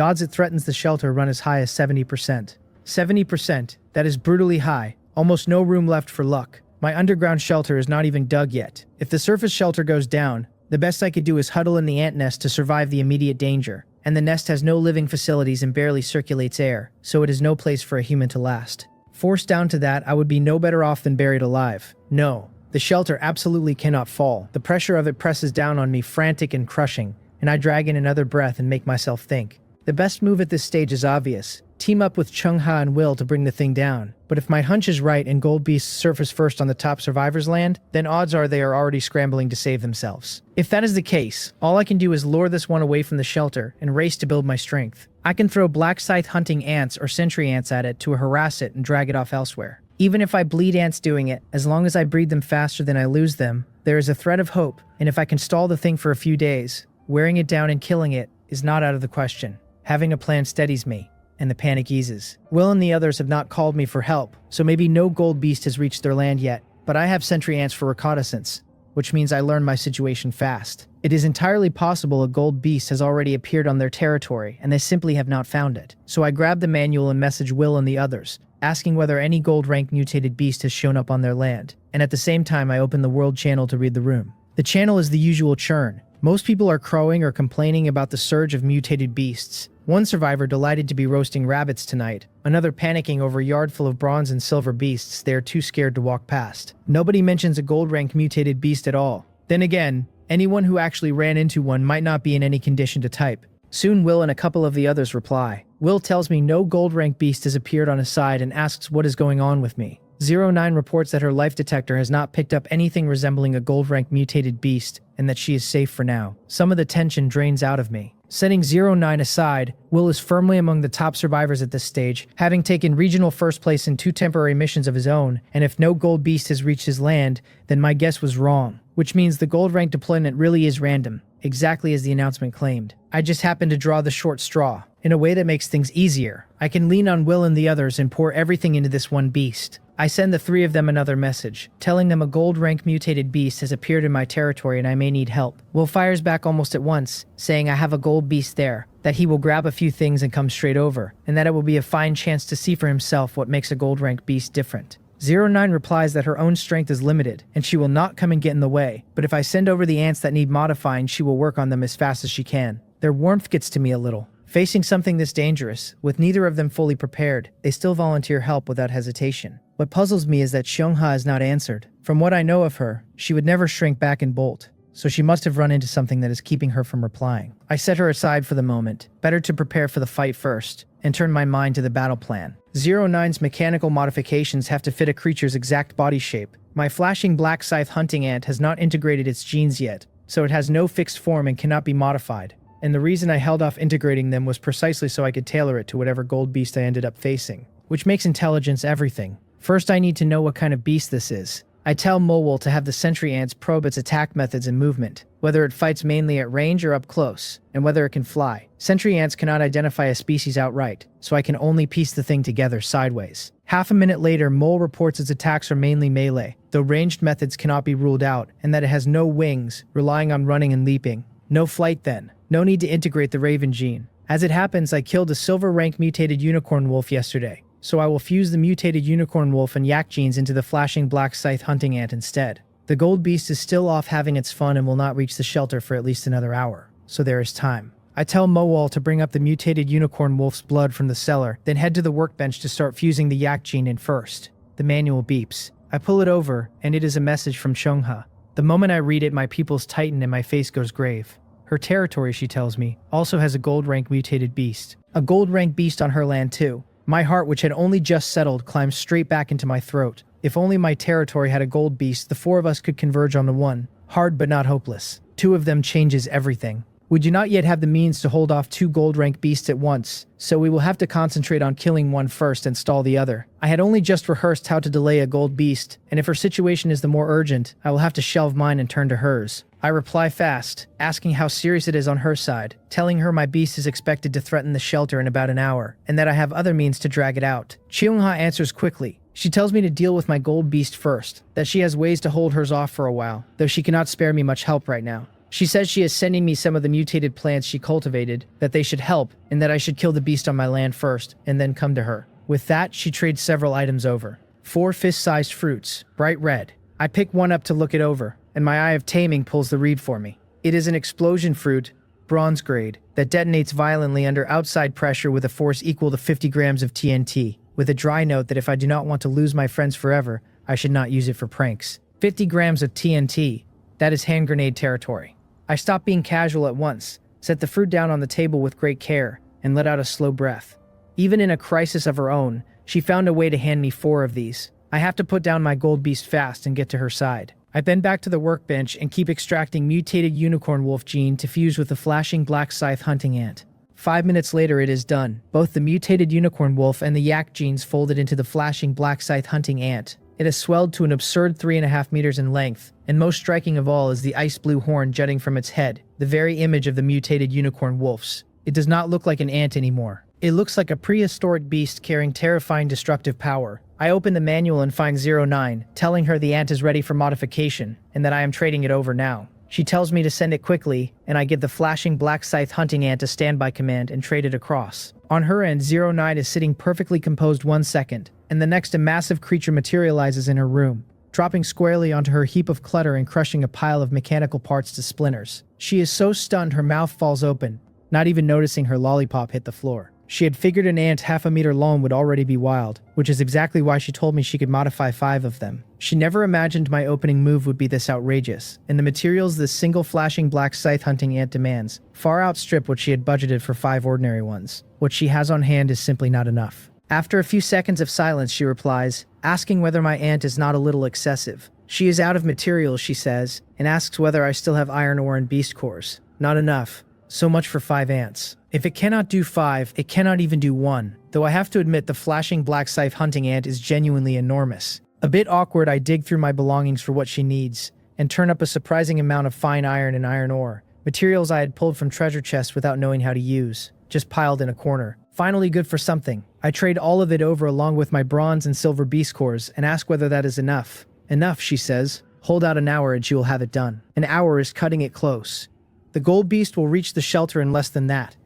odds it threatens the shelter run as high as 70%. 70%, that is brutally high. Almost no room left for luck. My underground shelter is not even dug yet. If the surface shelter goes down, the best I could do is huddle in the ant nest to survive the immediate danger, and the nest has no living facilities and barely circulates air, so it is no place for a human to last. Forced down to that, I would be no better off than buried alive. No, the shelter absolutely cannot fall. The pressure of it presses down on me, frantic and crushing, and I drag in another breath and make myself think. The best move at this stage is obvious. Team up with Chung-ha and Will to bring the thing down. But if my hunch is right and gold beasts surface first on the top survivors' land, then odds are they are already scrambling to save themselves. If that is the case, all I can do is lure this one away from the shelter and race to build my strength. I can throw black scythe hunting ants or sentry ants at it to harass it and drag it off elsewhere. Even if I bleed ants doing it, as long as I breed them faster than I lose them, there is a thread of hope, and if I can stall the thing for a few days, wearing it down and killing it is not out of the question. Having a plan steadies me, and the panic eases. Will and the others have not called me for help, so maybe no gold beast has reached their land yet, but I have sentry ants for reconnaissance, which means I learn my situation fast. It is entirely possible a gold beast has already appeared on their territory, and they simply have not found it. So I grab the manual and message Will and the others, asking whether any gold rank mutated beast has shown up on their land, and at the same time I open the world channel to read the room. The channel is the usual churn. Most people are crowing or complaining about the surge of mutated beasts. One survivor delighted to be roasting rabbits tonight, another panicking over a yard full of bronze and silver beasts they are too scared to walk past. Nobody mentions a gold rank mutated beast at all. Then again, anyone who actually ran into one might not be in any condition to type. Soon Will and a couple of the others reply. Will tells me no gold rank beast has appeared on his side and asks what is going on with me. 09 reports that her life detector has not picked up anything resembling a gold rank mutated beast and that she is safe for now. Some of the tension drains out of me. Setting 09 aside, Will is firmly among the top survivors at this stage, having taken regional first place in 2 temporary missions of his own, and if no gold beast has reached his land, then my guess was wrong, which means the gold rank deployment really is random, exactly as the announcement claimed. I just happened to draw the short straw. In a way that makes things easier, I can lean on Will and the others and pour everything into this one beast. I send the 3 of them another message, telling them a gold rank mutated beast has appeared in my territory and I may need help. Will fires back almost at once, saying I have a gold beast there, that he will grab a few things and come straight over, and that it will be a fine chance to see for himself what makes a gold rank beast different. 09 replies that her own strength is limited, and she will not come and get in the way, but if I send over the ants that need modifying, she will work on them as fast as she can. Their warmth gets to me a little. Facing something this dangerous, with neither of them fully prepared, they still volunteer help without hesitation. What puzzles me is that Chung-ha has not answered. From what I know of her, she would never shrink back and bolt, so she must have run into something that is keeping her from replying. I set her aside for the moment, better to prepare for the fight first, and turn my mind to the battle plan. 09's mechanical modifications have to fit a creature's exact body shape. My flashing black scythe hunting ant has not integrated its genes yet, so it has no fixed form and cannot be modified. And the reason I held off integrating them was precisely so I could tailor it to whatever gold beast I ended up facing, which makes intelligence everything. First, I need to know what kind of beast this is. I tell Mowol to have the sentry ants probe its attack methods and movement, whether it fights mainly at range or up close, and whether it can fly. Sentry ants cannot identify a species outright, so I can only piece the thing together sideways. Half a minute later, Mole reports its attacks are mainly melee, though ranged methods cannot be ruled out, and that it has no wings, relying on running and leaping. No flight then. No need to integrate the Raven gene. As it happens, I killed a silver rank mutated unicorn wolf yesterday, so I will fuse the mutated unicorn wolf and yak genes into the flashing black scythe hunting ant instead. The gold beast is still off having its fun and will not reach the shelter for at least another hour, so there is time. I tell Mowol to bring up the mutated unicorn wolf's blood from the cellar, then head to the workbench to start fusing the yak gene in first. The manual beeps. I pull it over, and it is a message from Chung-ha. The moment I read it, my pupils tighten and my face goes grave. Her territory, she tells me, also has a gold rank mutated beast. A gold rank beast on her land too. My heart, which had only just settled, climbed straight back into my throat. If only my territory had a gold beast, the four of us could converge on the one. Hard but not hopeless. Two of them changes everything. We do not yet have the means to hold off two gold-rank beasts at once, so we will have to concentrate on killing one first and stall the other. I had only just rehearsed how to delay a gold beast, and if her situation is the more urgent, I will have to shelve mine and turn to hers. I reply fast, asking how serious it is on her side, telling her my beast is expected to threaten the shelter in about an hour, and that I have other means to drag it out. Cheongha answers quickly. She tells me to deal with my gold beast first, that she has ways to hold hers off for a while, though she cannot spare me much help right now. She says she is sending me some of the mutated plants she cultivated, that they should help, and that I should kill the beast on my land first, and then come to her. With that, she trades several items over. 4 fist-sized fruits, bright red. I pick one up to look it over, and my eye of taming pulls the reed for me. It is an explosion fruit, bronze grade, that detonates violently under outside pressure with a force equal to 50 grams of TNT, with a dry note that if I do not want to lose my friends forever, I should not use it for pranks. 50 grams of TNT, that is hand grenade territory. I stop being casual at once, set the fruit down on the table with great care, and let out a slow breath. Even in a crisis of her own, she found a way to hand me 4 of these. I have to put down my gold beast fast and get to her side. I bend back to the workbench and keep extracting mutated unicorn wolf gene to fuse with the flashing black scythe hunting ant. 5 minutes later it is done. Both the mutated unicorn wolf and the yak genes folded into the flashing black scythe hunting ant. It has swelled to an absurd 3.5 meters in length, and most striking of all is the ice blue horn jutting from its head, the very image of the mutated unicorn wolves. It does not look like an ant anymore. It looks like a prehistoric beast carrying terrifying destructive power. I open the manual and find 09, telling her the ant is ready for modification, and that I am trading it over now. She tells me to send it quickly, and I give the flashing black scythe hunting ant a standby command and trade it across. On her end, 09 is sitting perfectly composed 1 second, and the next a massive creature materializes in her room, dropping squarely onto her heap of clutter and crushing a pile of mechanical parts to splinters. She is so stunned her mouth falls open, not even noticing her lollipop hit the floor. She had figured an ant half a meter long would already be wild, which is exactly why she told me she could modify 5 of them. She never imagined my opening move would be this outrageous, and the materials this single flashing black scythe hunting ant demands far outstrip what she had budgeted for 5 ordinary ones. What she has on hand is simply not enough. After a few seconds of silence, she replies, asking whether my ant is not a little excessive. She is out of materials, she says, and asks whether I still have iron ore and beast cores. Not enough. So much for 5 ants. If it cannot do 5, it cannot even do 1, though I have to admit the flashing black scythe hunting ant is genuinely enormous. A bit awkward, I dig through my belongings for what she needs, and turn up a surprising amount of fine iron and iron ore, materials I had pulled from treasure chests without knowing how to use, just piled in a corner. Finally good for something. I trade all of it over along with my bronze and silver beast cores and ask whether that is enough. Enough, she says. Hold out an hour and she will have it done. An hour is cutting it close. The gold beast will reach the shelter in less than that,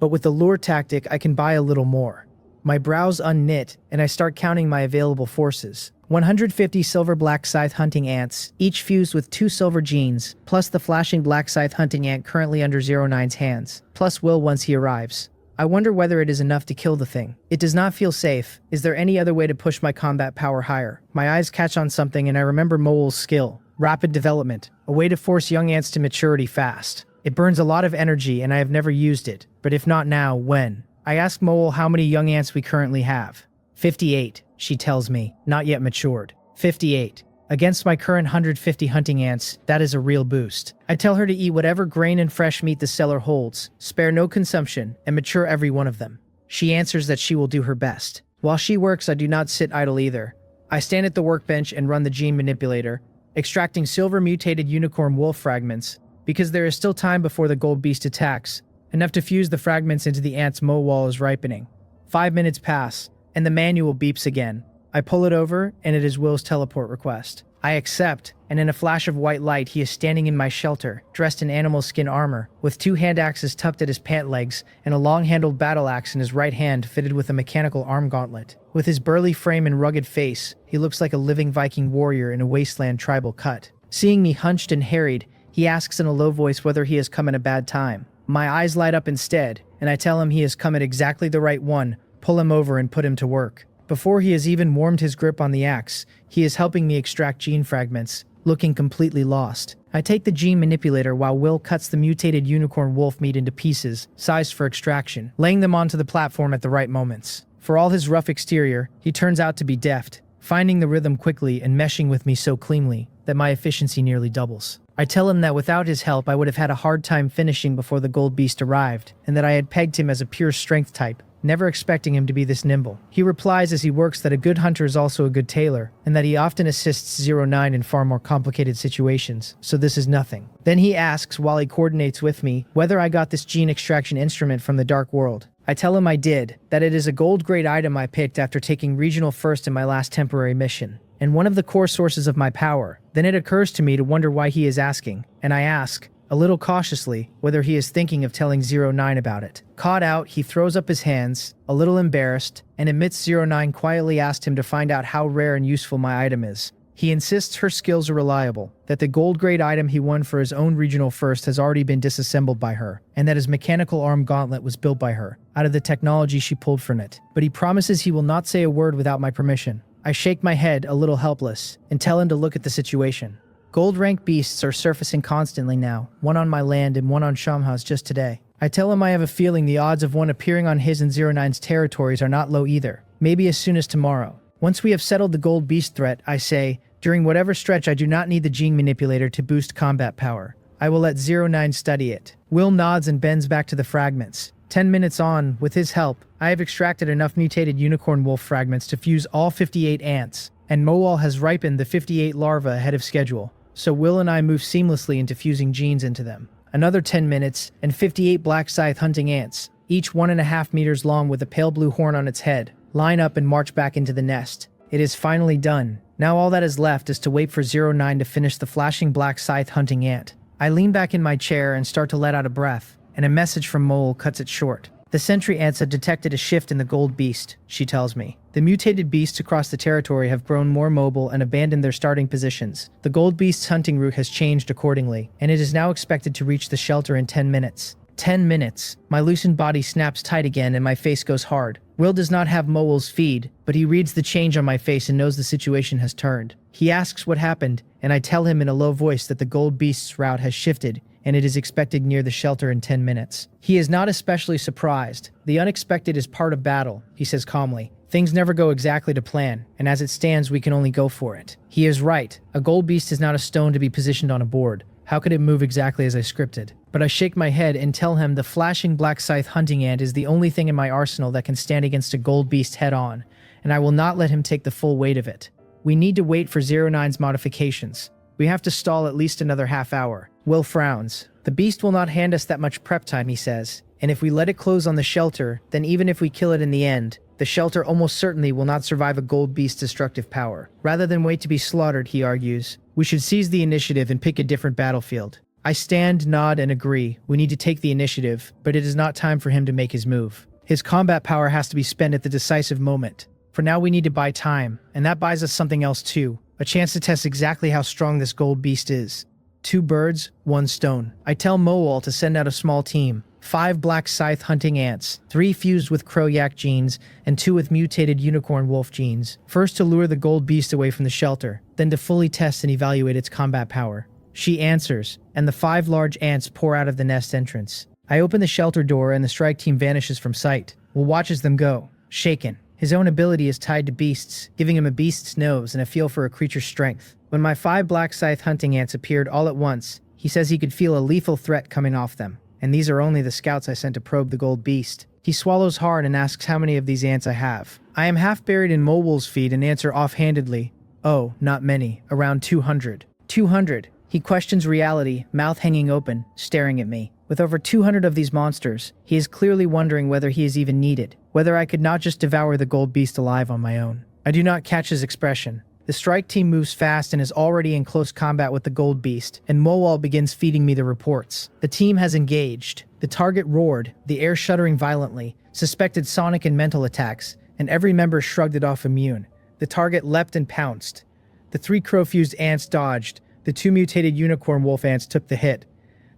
but with the lure tactic I can buy a little more. My brows unknit, and I start counting my available forces. 150 silver black scythe hunting ants, each fused with 2 silver genes, plus the flashing black scythe hunting ant currently under 09's hands, plus Will once he arrives. I wonder whether it is enough to kill the thing. It does not feel safe. Is there any other way to push my combat power higher? My eyes catch on something and I remember Moel's skill. Rapid development, a way to force young ants to maturity fast. It burns a lot of energy and I have never used it, but if not now, when? I ask Moel how many young ants we currently have. 58, she tells me, not yet matured. 58. Against my current 150 hunting ants, that is a real boost. I tell her to eat whatever grain and fresh meat the cellar holds, spare no consumption, and mature every one of them. She answers that she will do her best. While she works, I do not sit idle either. I stand at the workbench and run the gene manipulator, extracting silver mutated unicorn wolf fragments, because there is still time before the gold beast attacks, enough to fuse the fragments into the ant's mow wall is ripening. 5 minutes pass, and the manual beeps again. I pull it over, and it is Will's teleport request. I accept, and in a flash of white light he is standing in my shelter, dressed in animal skin armor, with 2 hand axes tucked at his pant legs, and a long-handled battle axe in his right hand fitted with a mechanical arm gauntlet. With his burly frame and rugged face, he looks like a living Viking warrior in a wasteland tribal cut. Seeing me hunched and harried, he asks in a low voice whether he has come at a bad time. My eyes light up instead, and I tell him he has come at exactly the right one, pull him over and put him to work. Before he has even warmed his grip on the axe, he is helping me extract gene fragments, looking completely lost. I take the gene manipulator while Will cuts the mutated unicorn wolf meat into pieces, sized for extraction, laying them onto the platform at the right moments. For all his rough exterior, he turns out to be deft, finding the rhythm quickly and meshing with me so cleanly that my efficiency nearly doubles. I tell him that without his help I would have had a hard time finishing before the gold beast arrived, and that I had pegged him as a pure strength type, never expecting him to be this nimble. He replies as he works that a good hunter is also a good tailor, and that he often assists 09 in far more complicated situations, so this is nothing. Then he asks, while he coordinates with me, whether I got this gene extraction instrument from the dark world. I tell him I did, that it is a gold-grade item I picked after taking regional first in my last temporary mission, and one of the core sources of my power. Then it occurs to me to wonder why he is asking, and I ask, a little cautiously, whether he is thinking of telling 09 about it. Caught out, he throws up his hands, a little embarrassed, and admits 09 quietly asked him to find out how rare and useful my item is. He insists her skills are reliable, that the gold-grade item he won for his own regional first has already been disassembled by her, and that his mechanical arm gauntlet was built by her, out of the technology she pulled from it. But he promises he will not say a word without my permission. I shake my head, a little helpless, and tell him to look at the situation. Gold-rank beasts are surfacing constantly now, one on my land and one on Shamha's just today. I tell him I have a feeling the odds of one appearing on his and 09's territories are not low either, maybe as soon as tomorrow. Once we have settled the gold beast threat, I say, during whatever stretch I do not need the gene manipulator to boost combat power. I will let 09 study it. Will nods and bends back to the fragments. 10 minutes on, with his help, I have extracted enough mutated unicorn wolf fragments to fuse all 58 ants, and Moal has ripened the 58 larvae ahead of schedule, so Will and I move seamlessly into fusing genes into them. Another 10 minutes, and 58 black scythe hunting ants, each 1.5 meters long with a pale blue horn on its head, line up and march back into the nest. It is finally done. Now all that is left is to wait for 09 to finish the flashing black scythe hunting ant. I lean back in my chair and start to let out a breath, and a message from Moal cuts it short. The sentry ants have detected a shift in the gold beast, she tells me. The mutated beasts across the territory have grown more mobile and abandoned their starting positions. The gold beast's hunting route has changed accordingly, and it is now expected to reach the shelter in 10 minutes. 10 minutes. My loosened body snaps tight again and my face goes hard. Will does not have Moal's feed, but he reads the change on my face and knows the situation has turned. He asks what happened, and I tell him in a low voice that the gold beast's route has shifted, and it is expected near the shelter in 10 minutes. He is not especially surprised. The unexpected is part of battle, he says calmly. Things never go exactly to plan, and as it stands we can only go for it. He is right. A gold beast is not a stone to be positioned on a board. How could it move exactly as I scripted? But I shake my head and tell him the flashing black scythe hunting ant is the only thing in my arsenal that can stand against a gold beast head-on, and I will not let him take the full weight of it. We need to wait for 09's modifications. We have to stall at least another half hour. Will frowns. The beast will not hand us that much prep time, he says, and if we let it close on the shelter, then even if we kill it in the end, the shelter almost certainly will not survive a gold beast's destructive power. Rather than wait to be slaughtered, he argues, we should seize the initiative and pick a different battlefield. I stand, nod, and agree. We need to take the initiative, but it is not time for him to make his move. His combat power has to be spent at the decisive moment. For now we need to buy time, and that buys us something else too. A chance to test exactly how strong this gold beast is. 2 birds, 1 stone. I tell Moal to send out a small team. 5 black scythe hunting ants, 3 fused with crow yak genes, and 2 with mutated unicorn wolf genes. First to lure the gold beast away from the shelter, then to fully test and evaluate its combat power. She answers, and the 5 large ants pour out of the nest entrance. I open the shelter door and the strike team vanishes from sight. Will watches them go, shaken. His own ability is tied to beasts, giving him a beast's nose and a feel for a creature's strength. When my 5 black scythe hunting ants appeared all at once, he says he could feel a lethal threat coming off them. And these are only the scouts I sent to probe the gold beast. He swallows hard and asks how many of these ants I have. I am half buried in Moal's feed and answer offhandedly, oh, not many, around 200. 200. He questions reality, mouth hanging open, staring at me. With over 200 of these monsters, he is clearly wondering whether he is even needed, whether I could not just devour the gold beast alive on my own. I do not catch his expression. The strike team moves fast and is already in close combat with the gold beast, and Moal begins feeding me the reports. The team has engaged. The target roared, the air shuddering violently, suspected sonic and mental attacks, and every member shrugged it off immune. The target leapt and pounced. The 3 crow-fused ants dodged. The 2 mutated unicorn wolf ants took the hit,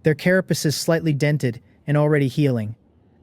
their carapaces slightly dented and already healing.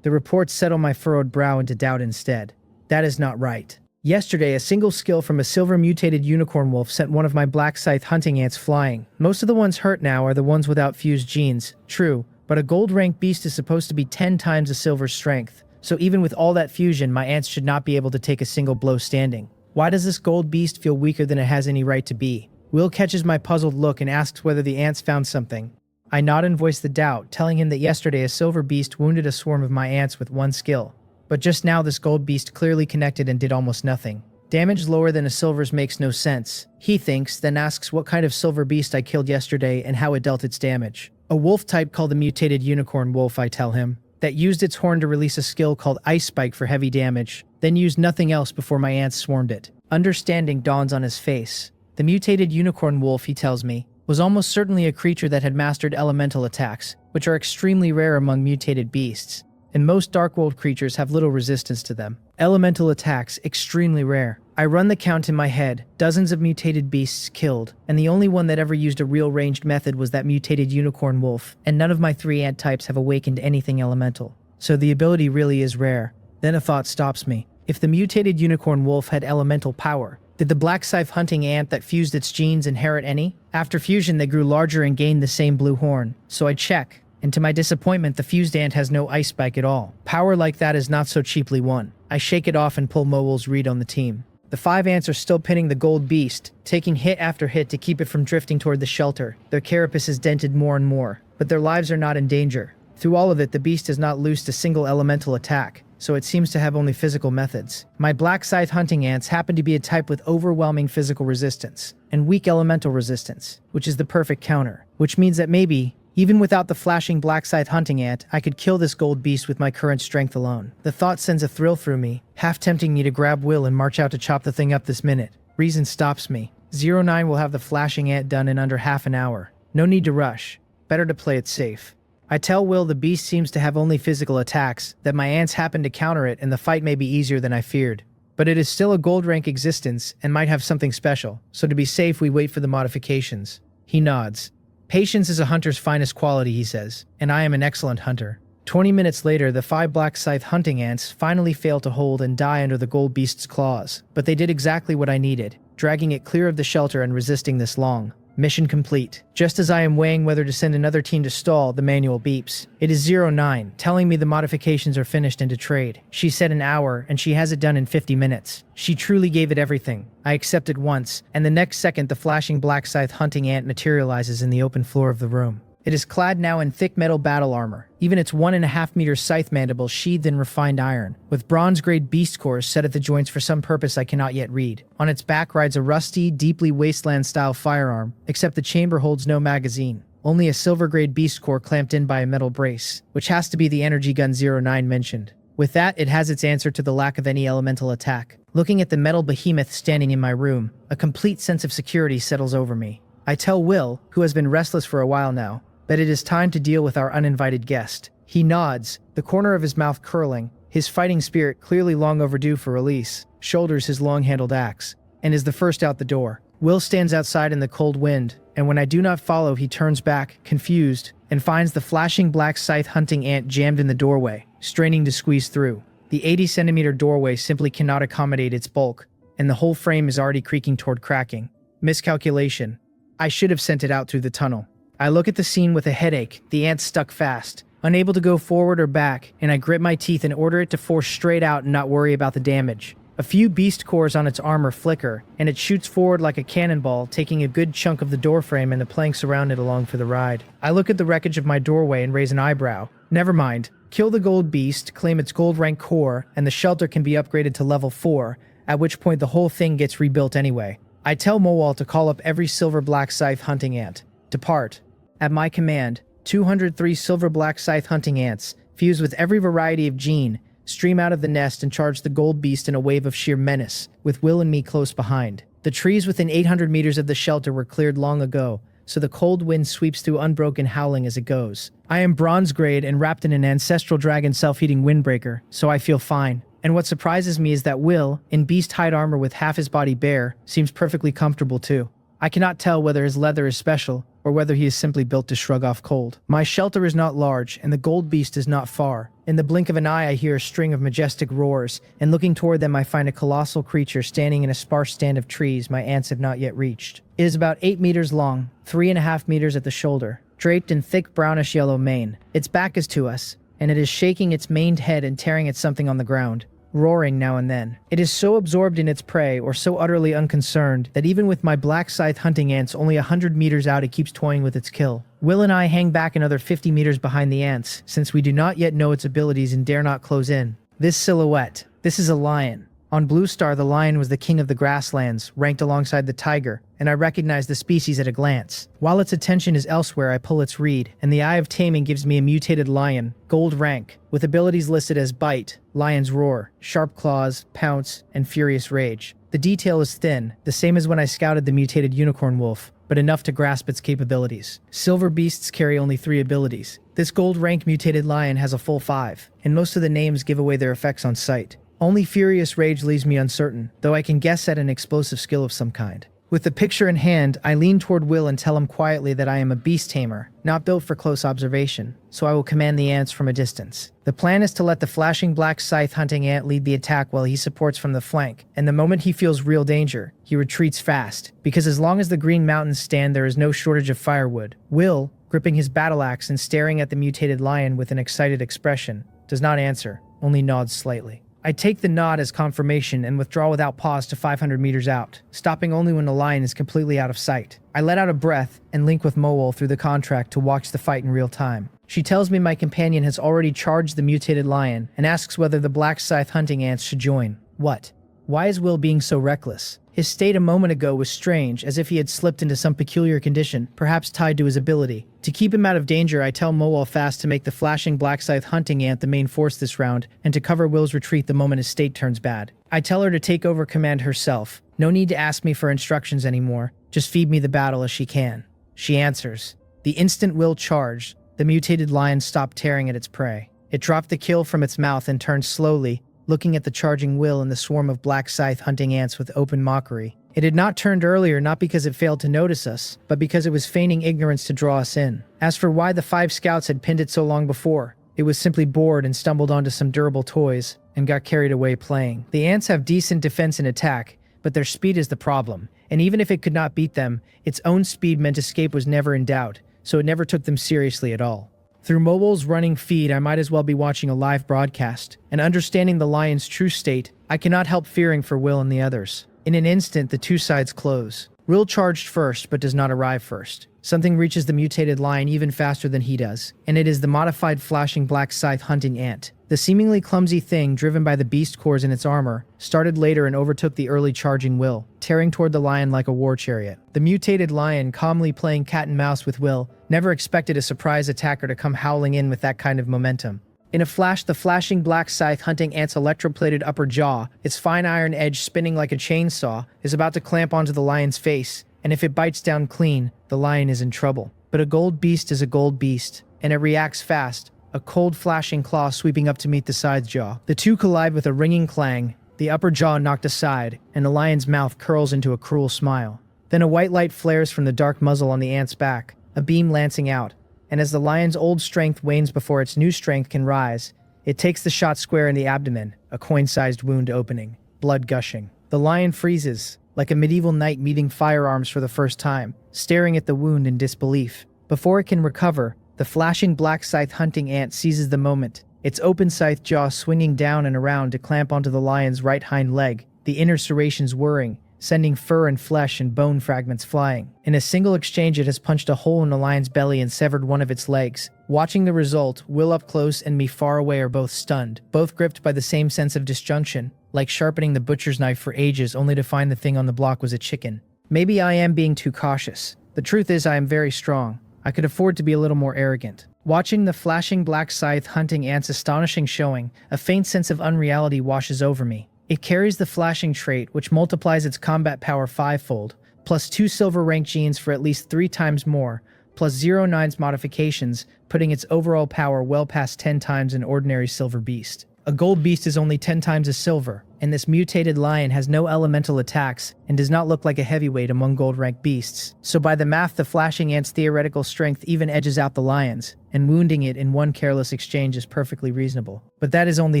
The reports settle my furrowed brow into doubt instead. That is not right. Yesterday, a single skill from a silver mutated unicorn wolf sent one of my black scythe hunting ants flying. Most of the ones hurt now are the ones without fused genes, true, but a gold rank beast is supposed to be 10 times a silver's strength, So even with all that fusion, my ants should not be able to take a single blow standing. Why does this gold beast feel weaker than it has any right to be? Will catches my puzzled look and asks whether the ants found something. I nod and voice the doubt, telling him that yesterday a silver beast wounded a swarm of my ants with one skill. But just now this gold beast clearly connected and did almost nothing. Damage lower than a silver's makes no sense, he thinks, then asks what kind of silver beast I killed yesterday and how it dealt its damage. A wolf type called the mutated unicorn wolf, I tell him, that used its horn to release a skill called Ice Spike for heavy damage, then used nothing else before my ants swarmed it. Understanding dawns on his face. The mutated unicorn wolf, he tells me, was almost certainly a creature that had mastered elemental attacks, which are extremely rare among mutated beasts, and most Dark World creatures have little resistance to them. Elemental attacks, extremely rare. I run the count in my head, dozens of mutated beasts killed, and the only one that ever used a real ranged method was that mutated unicorn wolf, and none of my 3 ant types have awakened anything elemental. So the ability really is rare. Then a thought stops me. If the mutated unicorn wolf had elemental power, did the black scythe hunting ant that fused its genes inherit any? After fusion they grew larger and gained the same blue horn, so I check, and to my disappointment the fused ant has no ice spike at all. Power like that is not so cheaply won. I shake it off and pull Mowell's read on the team. The 5 ants are still pinning the gold beast, taking hit after hit to keep it from drifting toward the shelter. Their carapace is dented more and more, but their lives are not in danger. Through all of it, the beast has not loosed a single elemental attack, so it seems to have only physical methods. My black scythe hunting ants happen to be a type with overwhelming physical resistance, and weak elemental resistance, which is the perfect counter. Which means that maybe, even without the flashing black scythe hunting ant, I could kill this gold beast with my current strength alone. The thought sends a thrill through me, half tempting me to grab Will and march out to chop the thing up this minute. Reason stops me. 09 will have the flashing ant done in under half an hour. No need to rush. Better to play it safe. I tell Will the beast seems to have only physical attacks, that my ants happen to counter it and the fight may be easier than I feared. But it is still a gold rank existence and might have something special, so to be safe we wait for the modifications. He nods. Patience is a hunter's finest quality, he says, and I am an excellent hunter. 20 minutes later, the 5 black scythe hunting ants finally fail to hold and die under the gold beast's claws, but they did exactly what I needed, dragging it clear of the shelter and resisting this long. Mission complete. Just as I am weighing whether to send another team to stall, the manual beeps. It is 09, telling me the modifications are finished and to trade. She said an hour, and she has it done in 50 minutes. She truly gave it everything. I accept it once, and the next second the flashing black scythe hunting ant materializes in the open floor of the room. It is clad now in thick metal battle armor, even its 1.5 meter scythe mandible sheathed in refined iron, with bronze-grade beast cores set at the joints for some purpose I cannot yet read. On its back rides a rusty, deeply wasteland-style firearm, except the chamber holds no magazine, only a silver-grade beast core clamped in by a metal brace, which has to be the energy gun 09 mentioned. With that, it has its answer to the lack of any elemental attack. Looking at the metal behemoth standing in my room, a complete sense of security settles over me. I tell Will, who has been restless for a while now, that it is time to deal with our uninvited guest. He nods, the corner of his mouth curling, his fighting spirit clearly long overdue for release, shoulders his long-handled axe, and is the first out the door. Will stands outside in the cold wind, and when I do not follow he turns back, confused, and finds the flashing black scythe hunting ant jammed in the doorway, straining to squeeze through. The 80-centimeter doorway simply cannot accommodate its bulk, and the whole frame is already creaking toward cracking. Miscalculation. I should have sent it out through the tunnel. I look at the scene with a headache, the ant stuck fast, unable to go forward or back, and I grit my teeth and order it to force straight out and not worry about the damage. A few beast cores on its armor flicker, and it shoots forward like a cannonball, taking a good chunk of the doorframe and the planks around it along for the ride. I look at the wreckage of my doorway and raise an eyebrow. Never mind. Kill the gold beast, claim its gold rank core, and the shelter can be upgraded to level 4, at which point the whole thing gets rebuilt anyway. I tell Mowell to call up every silver black scythe hunting ant. Depart. At my command, 203 silver black scythe hunting ants, fused with every variety of gene, stream out of the nest and charge the gold beast in a wave of sheer menace, with Will and me close behind. The trees within 800 meters of the shelter were cleared long ago, so the cold wind sweeps through unbroken howling as it goes. I am bronze grade and wrapped in an ancestral dragon self-heating windbreaker, so I feel fine. And what surprises me is that Will, in beast hide armor with half his body bare, seems perfectly comfortable too. I cannot tell whether his leather is special, or whether he is simply built to shrug off cold. My shelter is not large, and the gold beast is not far. In the blink of an eye I hear a string of majestic roars, and looking toward them I find a colossal creature standing in a sparse stand of trees my ants have not yet reached. It is about 8 meters long, 3.5 meters at the shoulder, draped in thick brownish-yellow mane. Its back is to us, and it is shaking its maned head and tearing at something on the ground, roaring now and then. It is so absorbed in its prey, or so utterly unconcerned, that even with my black scythe hunting ants only 100 meters out, it keeps toying with its kill. Will and I hang back another 50 meters behind the ants, since we do not yet know its abilities and dare not close in. This silhouette. This is a lion. On Blue Star, the lion was the king of the grasslands, ranked alongside the tiger, and I recognize the species at a glance. While its attention is elsewhere, I pull its reed, and the Eye of Taming gives me a mutated lion, gold rank, with abilities listed as Bite, Lion's Roar, Sharp Claws, Pounce, and Furious Rage. The detail is thin, the same as when I scouted the mutated unicorn wolf, but enough to grasp its capabilities. Silver beasts carry only 3 abilities. This gold rank mutated lion has a full 5, and most of the names give away their effects on sight. Only Furious Rage leaves me uncertain, though I can guess at an explosive skill of some kind. With the picture in hand, I lean toward Will and tell him quietly that I am a beast tamer, not built for close observation, so I will command the ants from a distance. The plan is to let the flashing black scythe hunting ant lead the attack while he supports from the flank, and the moment he feels real danger, he retreats fast, because as long as the Green Mountains stand, there is no shortage of firewood. Will, gripping his battle axe and staring at the mutated lion with an excited expression, does not answer, only nods slightly. I take the nod as confirmation and withdraw without pause to 500 meters out, stopping only when the lion is completely out of sight. I let out a breath and link with Mowol through the contract to watch the fight in real time. She tells me my companion has already charged the mutated lion and asks whether the black scythe hunting ants should join. What? Why is Will being so reckless? His state a moment ago was strange, as if he had slipped into some peculiar condition, perhaps tied to his ability. To keep him out of danger, I tell Mowol fast to make the flashing black scythe hunting ant the main force this round, and to cover Will's retreat the moment his state turns bad. I tell her to take over command herself. No need to ask me for instructions anymore, just feed me the battle as she can. She answers. The instant Will charged, the mutated lion stopped tearing at its prey. It dropped the kill from its mouth and turned slowly, looking at the charging Will and the swarm of black scythe hunting ants with open mockery. It had not turned earlier, not because it failed to notice us, but because it was feigning ignorance to draw us in. As for why the 5 scouts had pinned it so long before, it was simply bored and stumbled onto some durable toys and got carried away playing. The ants have decent defense and attack, but their speed is the problem, and even if it could not beat them, its own speed meant escape was never in doubt, so it never took them seriously at all. Through Mowol's running feed, I might as well be watching a live broadcast, and understanding the lion's true state, I cannot help fearing for Will and the others. In an instant, the two sides close. Will charged first, but does not arrive first. Something reaches the mutated lion even faster than he does, and it is the modified flashing black scythe hunting ant. The seemingly clumsy thing, driven by the beast cores in its armor, started later and overtook the early charging Will, tearing toward the lion like a war chariot. The mutated lion, calmly playing cat and mouse with Will, never expected a surprise attacker to come howling in with that kind of momentum. In a flash, the flashing black scythe hunting ant's electroplated upper jaw, its fine iron edge spinning like a chainsaw, is about to clamp onto the lion's face, and if it bites down clean, the lion is in trouble. But a gold beast is a gold beast, and it reacts fast, a cold flashing claw sweeping up to meet the side jaw. The two collide with a ringing clang, the upper jaw knocked aside, and the lion's mouth curls into a cruel smile. Then a white light flares from the dark muzzle on the ant's back, a beam lancing out, and as the lion's old strength wanes before its new strength can rise, it takes the shot square in the abdomen, a coin-sized wound opening, blood gushing. The lion freezes, like a medieval knight meeting firearms for the first time, staring at the wound in disbelief. Before it can recover, the flashing black scythe hunting ant seizes the moment, its open scythe jaw swinging down and around to clamp onto the lion's right hind leg, the inner serrations whirring, sending fur and flesh and bone fragments flying. In a single exchange, it has punched a hole in the lion's belly and severed one of its legs. Watching the result, Will up close and me far away are both stunned, both gripped by the same sense of disjunction, like sharpening the butcher's knife for ages only to find the thing on the block was a chicken. Maybe I am being too cautious. The truth is I am very strong. I could afford to be a little more arrogant. Watching the flashing black scythe hunting ant's astonishing showing, a faint sense of unreality washes over me. It carries the flashing trait, which multiplies its combat power 5-fold, plus 2 silver rank genes for at least 3 times more, plus 09's modifications, putting its overall power well past 10 times an ordinary silver beast. A gold beast is only 10 times a silver, and this mutated lion has no elemental attacks and does not look like a heavyweight among gold-ranked beasts. So by the math, the flashing ant's theoretical strength even edges out the lion's, and wounding it in one careless exchange is perfectly reasonable. But that is only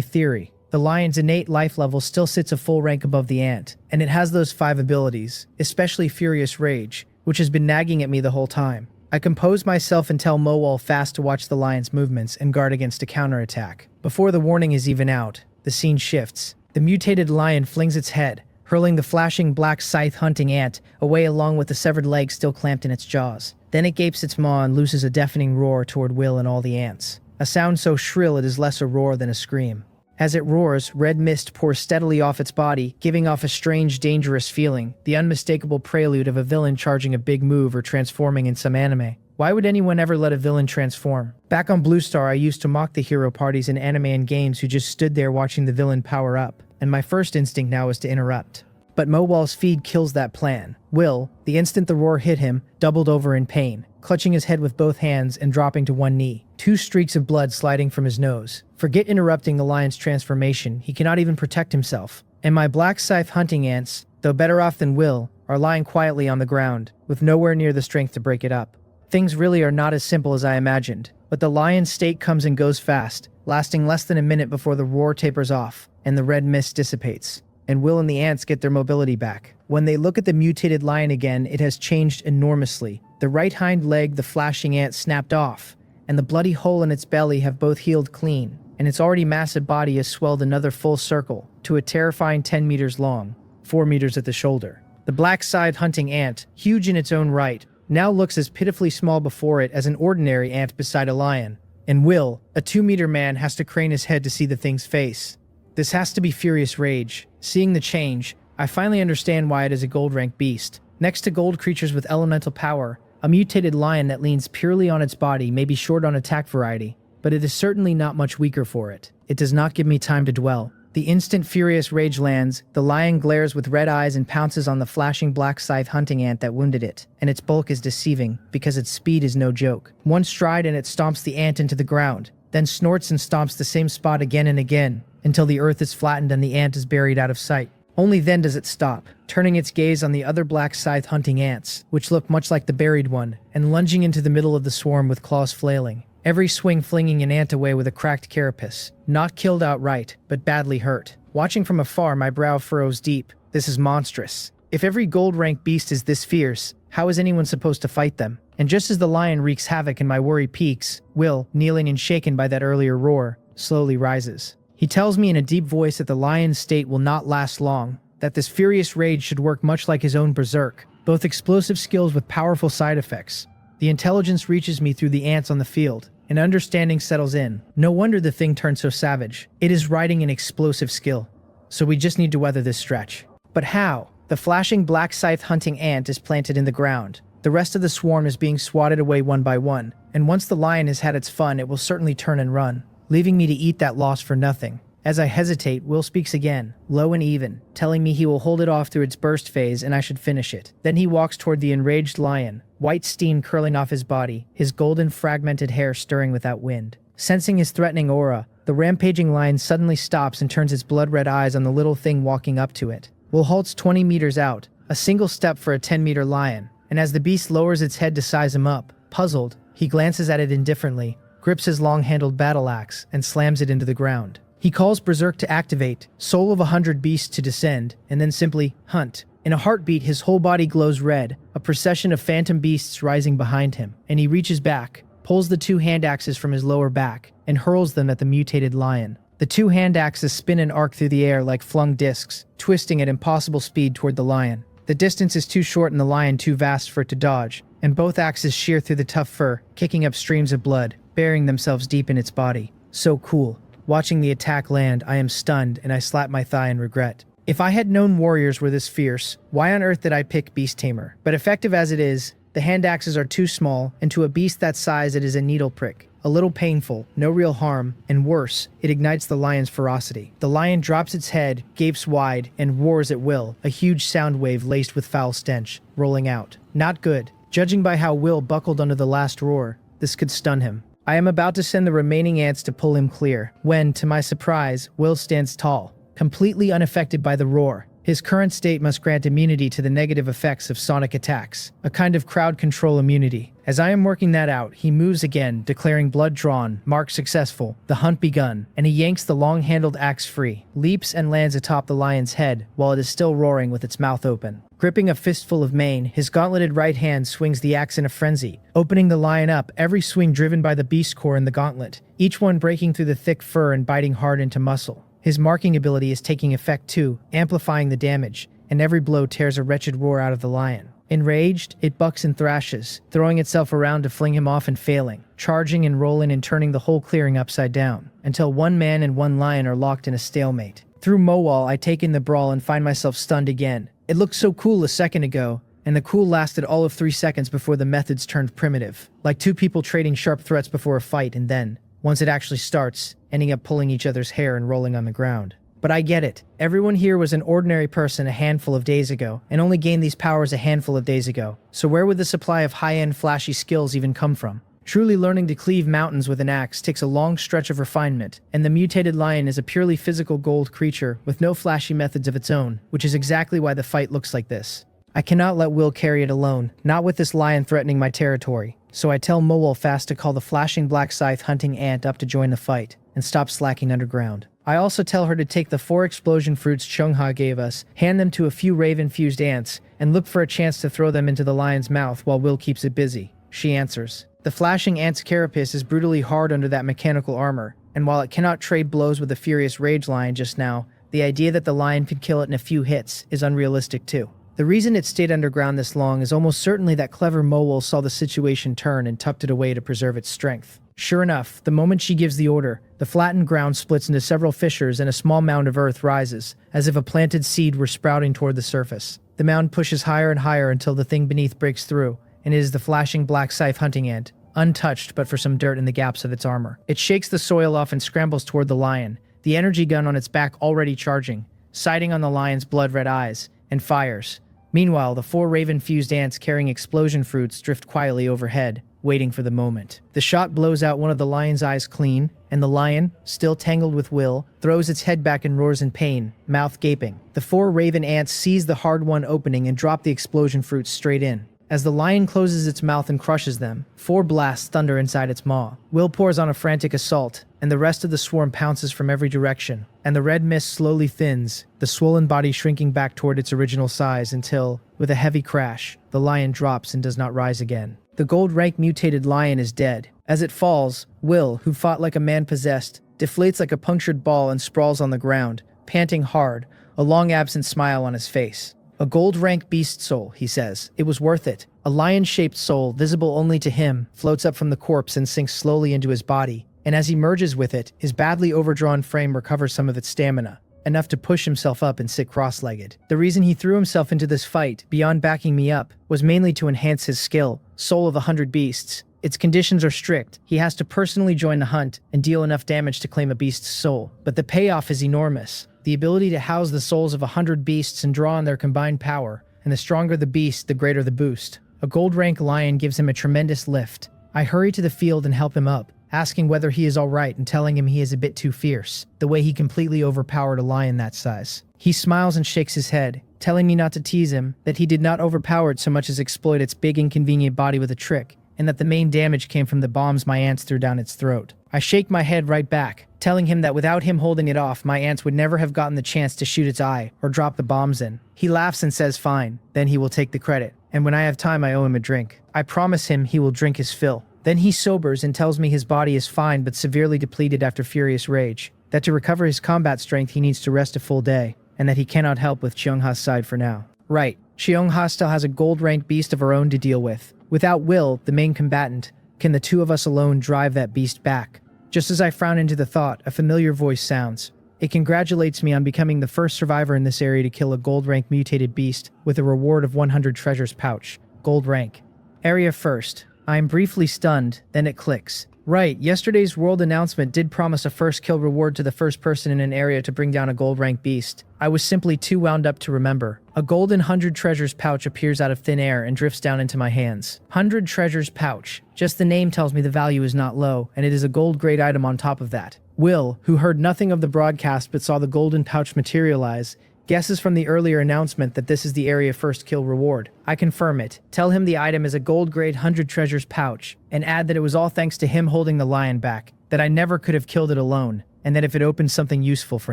theory. The lion's innate life level still sits a full rank above the ant, and it has those 5 abilities, especially Furious Rage, which has been nagging at me the whole time. I compose myself and tell Mowal fast to watch the lion's movements and guard against a counterattack. Before the warning is even out, the scene shifts. The mutated lion flings its head, hurling the flashing black scythe hunting ant away along with the severed leg still clamped in its jaws. Then it gapes its maw and looses a deafening roar toward Will and all the ants. A sound so shrill it is less a roar than a scream. As it roars, red mist pours steadily off its body, giving off a strange, dangerous feeling, the unmistakable prelude of a villain charging a big move or transforming in some anime. Why would anyone ever let a villain transform? Back on Blue Star, I used to mock the hero parties in anime and games who just stood there watching the villain power up, and my first instinct now is to interrupt. But Mowal's feed kills that plan. Will, the instant the roar hit him, doubled over in pain, clutching his head with both hands and dropping to one knee, 2 streaks of blood sliding from his nose. Forget interrupting the lion's transformation, he cannot even protect himself. And my black scythe hunting ants, though better off than Will, are lying quietly on the ground, with nowhere near the strength to break it up. Things really are not as simple as I imagined, but the lion's state comes and goes fast, lasting less than a minute before the roar tapers off, and the red mist dissipates, and Will and the ants get their mobility back. When they look at the mutated lion again, it has changed enormously. The right hind leg the flashing ant snapped off, and the bloody hole in its belly have both healed clean, and its already massive body has swelled another full circle to a terrifying 10 meters long, 4 meters at the shoulder. The black scythe hunting ant, huge in its own right, now looks as pitifully small before it as an ordinary ant beside a lion, and Will, a 2-meter man, has to crane his head to see the thing's face. This has to be furious rage. Seeing the change, I finally understand why it is a gold-rank beast. Next to gold creatures with elemental power, a mutated lion that leans purely on its body may be short on attack variety, but it is certainly not much weaker for it. It does not give me time to dwell. The instant furious rage lands, the lion glares with red eyes and pounces on the flashing black scythe hunting ant that wounded it, and its bulk is deceiving, because its speed is no joke. One stride and it stomps the ant into the ground, then snorts and stomps the same spot again and again, until the earth is flattened and the ant is buried out of sight. Only then does it stop, turning its gaze on the other black scythe hunting ants, which look much like the buried one, and lunging into the middle of the swarm with claws flailing. Every swing flinging an ant away with a cracked carapace. Not killed outright, but badly hurt. Watching from afar, my brow furrows deep. This is monstrous. If every gold-rank beast is this fierce, how is anyone supposed to fight them? And just as the lion wreaks havoc and my worry peaks, Will, kneeling and shaken by that earlier roar, slowly rises. He tells me in a deep voice that the lion's state will not last long, that this furious rage should work much like his own berserk, both explosive skills with powerful side effects. The intelligence reaches me through the ants on the field, and understanding settles in. No wonder the thing turned so savage. It is riding an explosive skill. So we just need to weather this stretch. But how? The flashing black scythe hunting ant is planted in the ground. The rest of the swarm is being swatted away one by one, and once the lion has had its fun, it will certainly turn and run, leaving me to eat that loss for nothing. As I hesitate, Will speaks again, low and even, telling me he will hold it off through its burst phase and I should finish it. Then he walks toward the enraged lion, white steam curling off his body, his golden fragmented hair stirring with that wind. Sensing his threatening aura, the rampaging lion suddenly stops and turns its blood-red eyes on the little thing walking up to it. Will halts 20 meters out, a single step for a 10-meter lion, and as the beast lowers its head to size him up, puzzled, he glances at it indifferently, grips his long-handled battle axe, and slams it into the ground. He calls Berserk to activate, Soul of 100 Beasts to descend, and then simply, hunt. In a heartbeat, his whole body glows red, a procession of phantom beasts rising behind him, and he reaches back, pulls the 2 hand axes from his lower back, and hurls them at the mutated lion. The 2 hand axes spin and arc through the air like flung discs, twisting at impossible speed toward the lion. The distance is too short and the lion too vast for it to dodge, and both axes shear through the tough fur, kicking up streams of blood, burying themselves deep in its body. So cool. Watching the attack land, I am stunned and I slap my thigh in regret. If I had known warriors were this fierce, why on earth did I pick Beast Tamer? But effective as it is, the hand axes are too small, and to a beast that size it is a needle prick. A little painful, no real harm, and worse, it ignites the lion's ferocity. The lion drops its head, gapes wide, and roars at Will, a huge sound wave laced with foul stench, rolling out. Not good. Judging by how Will buckled under the last roar, this could stun him. I am about to send the remaining ants to pull him clear, when, to my surprise, Will stands tall, completely unaffected by the roar. His current state must grant immunity to the negative effects of sonic attacks, a kind of crowd control immunity. As I am working that out, he moves again, declaring blood drawn, mark successful, the hunt begun, and he yanks the long-handled axe free, leaps and lands atop the lion's head while it is still roaring with its mouth open. Gripping a fistful of mane, his gauntleted right hand swings the axe in a frenzy, opening the lion up, every swing driven by the beast core in the gauntlet, each one breaking through the thick fur and biting hard into muscle. His marking ability is taking effect too, amplifying the damage, and every blow tears a wretched roar out of the lion. Enraged, it bucks and thrashes, throwing itself around to fling him off and failing, charging and rolling and turning the whole clearing upside down, until one man and one lion are locked in a stalemate. Through Mowal, I take in the brawl and find myself stunned again. It looked so cool a second ago, and the cool lasted all of 3 seconds before the methods turned primitive, like two people trading sharp threats before a fight, and then, once it actually starts, ending up pulling each other's hair and rolling on the ground. But I get it. Everyone here was an ordinary person a handful of days ago, and only gained these powers a handful of days ago. So where would the supply of high-end flashy skills even come from? Truly learning to cleave mountains with an axe takes a long stretch of refinement, and the mutated lion is a purely physical gold creature with no flashy methods of its own, which is exactly why the fight looks like this. I cannot let Will carry it alone, not with this lion threatening my territory, so I tell Mowal fast to call the flashing black scythe hunting ant up to join the fight, and stop slacking underground. I also tell her to take the 4 explosion fruits Chungha gave us, hand them to a few raven-fused ants, and look for a chance to throw them into the lion's mouth while Will keeps it busy. She answers. The flashing ant's carapace is brutally hard under that mechanical armor, and while it cannot trade blows with the furious rage lion just now, the idea that the lion could kill it in a few hits is unrealistic too. The reason it stayed underground this long is almost certainly that clever Mowal saw the situation turn and tucked it away to preserve its strength. Sure enough, the moment she gives the order, the flattened ground splits into several fissures and a small mound of earth rises, as if a planted seed were sprouting toward the surface. The mound pushes higher and higher until the thing beneath breaks through, and it is the flashing black scythe hunting ant, untouched but for some dirt in the gaps of its armor. It shakes the soil off and scrambles toward the lion, the energy gun on its back already charging, sighting on the lion's blood-red eyes, and fires. Meanwhile, the 4 raven-fused ants carrying explosion fruits drift quietly overhead, waiting for the moment. The shot blows out one of the lion's eyes clean, and the lion, still tangled with Will, throws its head back and roars in pain, mouth gaping. The 4 raven ants seize the hard-won opening and drop the explosion fruits straight in. As the lion closes its mouth and crushes them, 4 blasts thunder inside its maw. Will pours on a frantic assault, and the rest of the swarm pounces from every direction, and the red mist slowly thins, the swollen body shrinking back toward its original size until, with a heavy crash, the lion drops and does not rise again. The gold-rank mutated lion is dead. As it falls, Will, who fought like a man possessed, deflates like a punctured ball and sprawls on the ground, panting hard, a long-absent smile on his face. A gold-rank beast soul, he says. It was worth it. A lion-shaped soul, visible only to him, floats up from the corpse and sinks slowly into his body, and as he merges with it, his badly overdrawn frame recovers some of its stamina, enough to push himself up and sit cross-legged. The reason he threw himself into this fight, beyond backing me up, was mainly to enhance his skill, Soul of 100 Beasts. Its conditions are strict. He has to personally join the hunt and deal enough damage to claim a beast's soul. But the payoff is enormous. The ability to house the souls of 100 beasts and draw on their combined power, and the stronger the beast, the greater the boost. A gold-rank lion gives him a tremendous lift. I hurry to the field and help him up, asking whether he is alright and telling him he is a bit too fierce, the way he completely overpowered a lion that size. He smiles and shakes his head, telling me not to tease him, that he did not overpower it so much as exploit its big inconvenient body with a trick, and that the main damage came from the bombs my ants threw down its throat. I shake my head right back, telling him that without him holding it off, my ants would never have gotten the chance to shoot its eye or drop the bombs in. He laughs and says fine, then he will take the credit, and when I have time I owe him a drink. I promise him he will drink his fill. Then he sobers and tells me his body is fine but severely depleted after furious rage, that to recover his combat strength he needs to rest a full day, and that he cannot help with Cheongha's side for now. Right, Cheongha still has a gold-ranked beast of her own to deal with. Without Will, the main combatant, can the two of us alone drive that beast back? Just as I frown into the thought, a familiar voice sounds. It congratulates me on becoming the first survivor in this area to kill a gold-rank mutated beast with a reward of 100 treasures pouch. Gold rank. Area first. I am briefly stunned, then it clicks. Right, yesterday's world announcement did promise a first kill reward to the first person in an area to bring down a gold rank beast. I was simply too wound up to remember. A golden 100 treasures pouch appears out of thin air and drifts down into my hands. 100 treasures pouch. Just the name tells me the value is not low, and it is a gold grade item on top of that. Will, who heard nothing of the broadcast but saw the golden pouch materialize, guesses from the earlier announcement that this is the area first kill reward. I confirm it, tell him the item is a gold grade 100 treasures pouch, and add that it was all thanks to him holding the lion back, that I never could have killed it alone, and that if it opens something useful for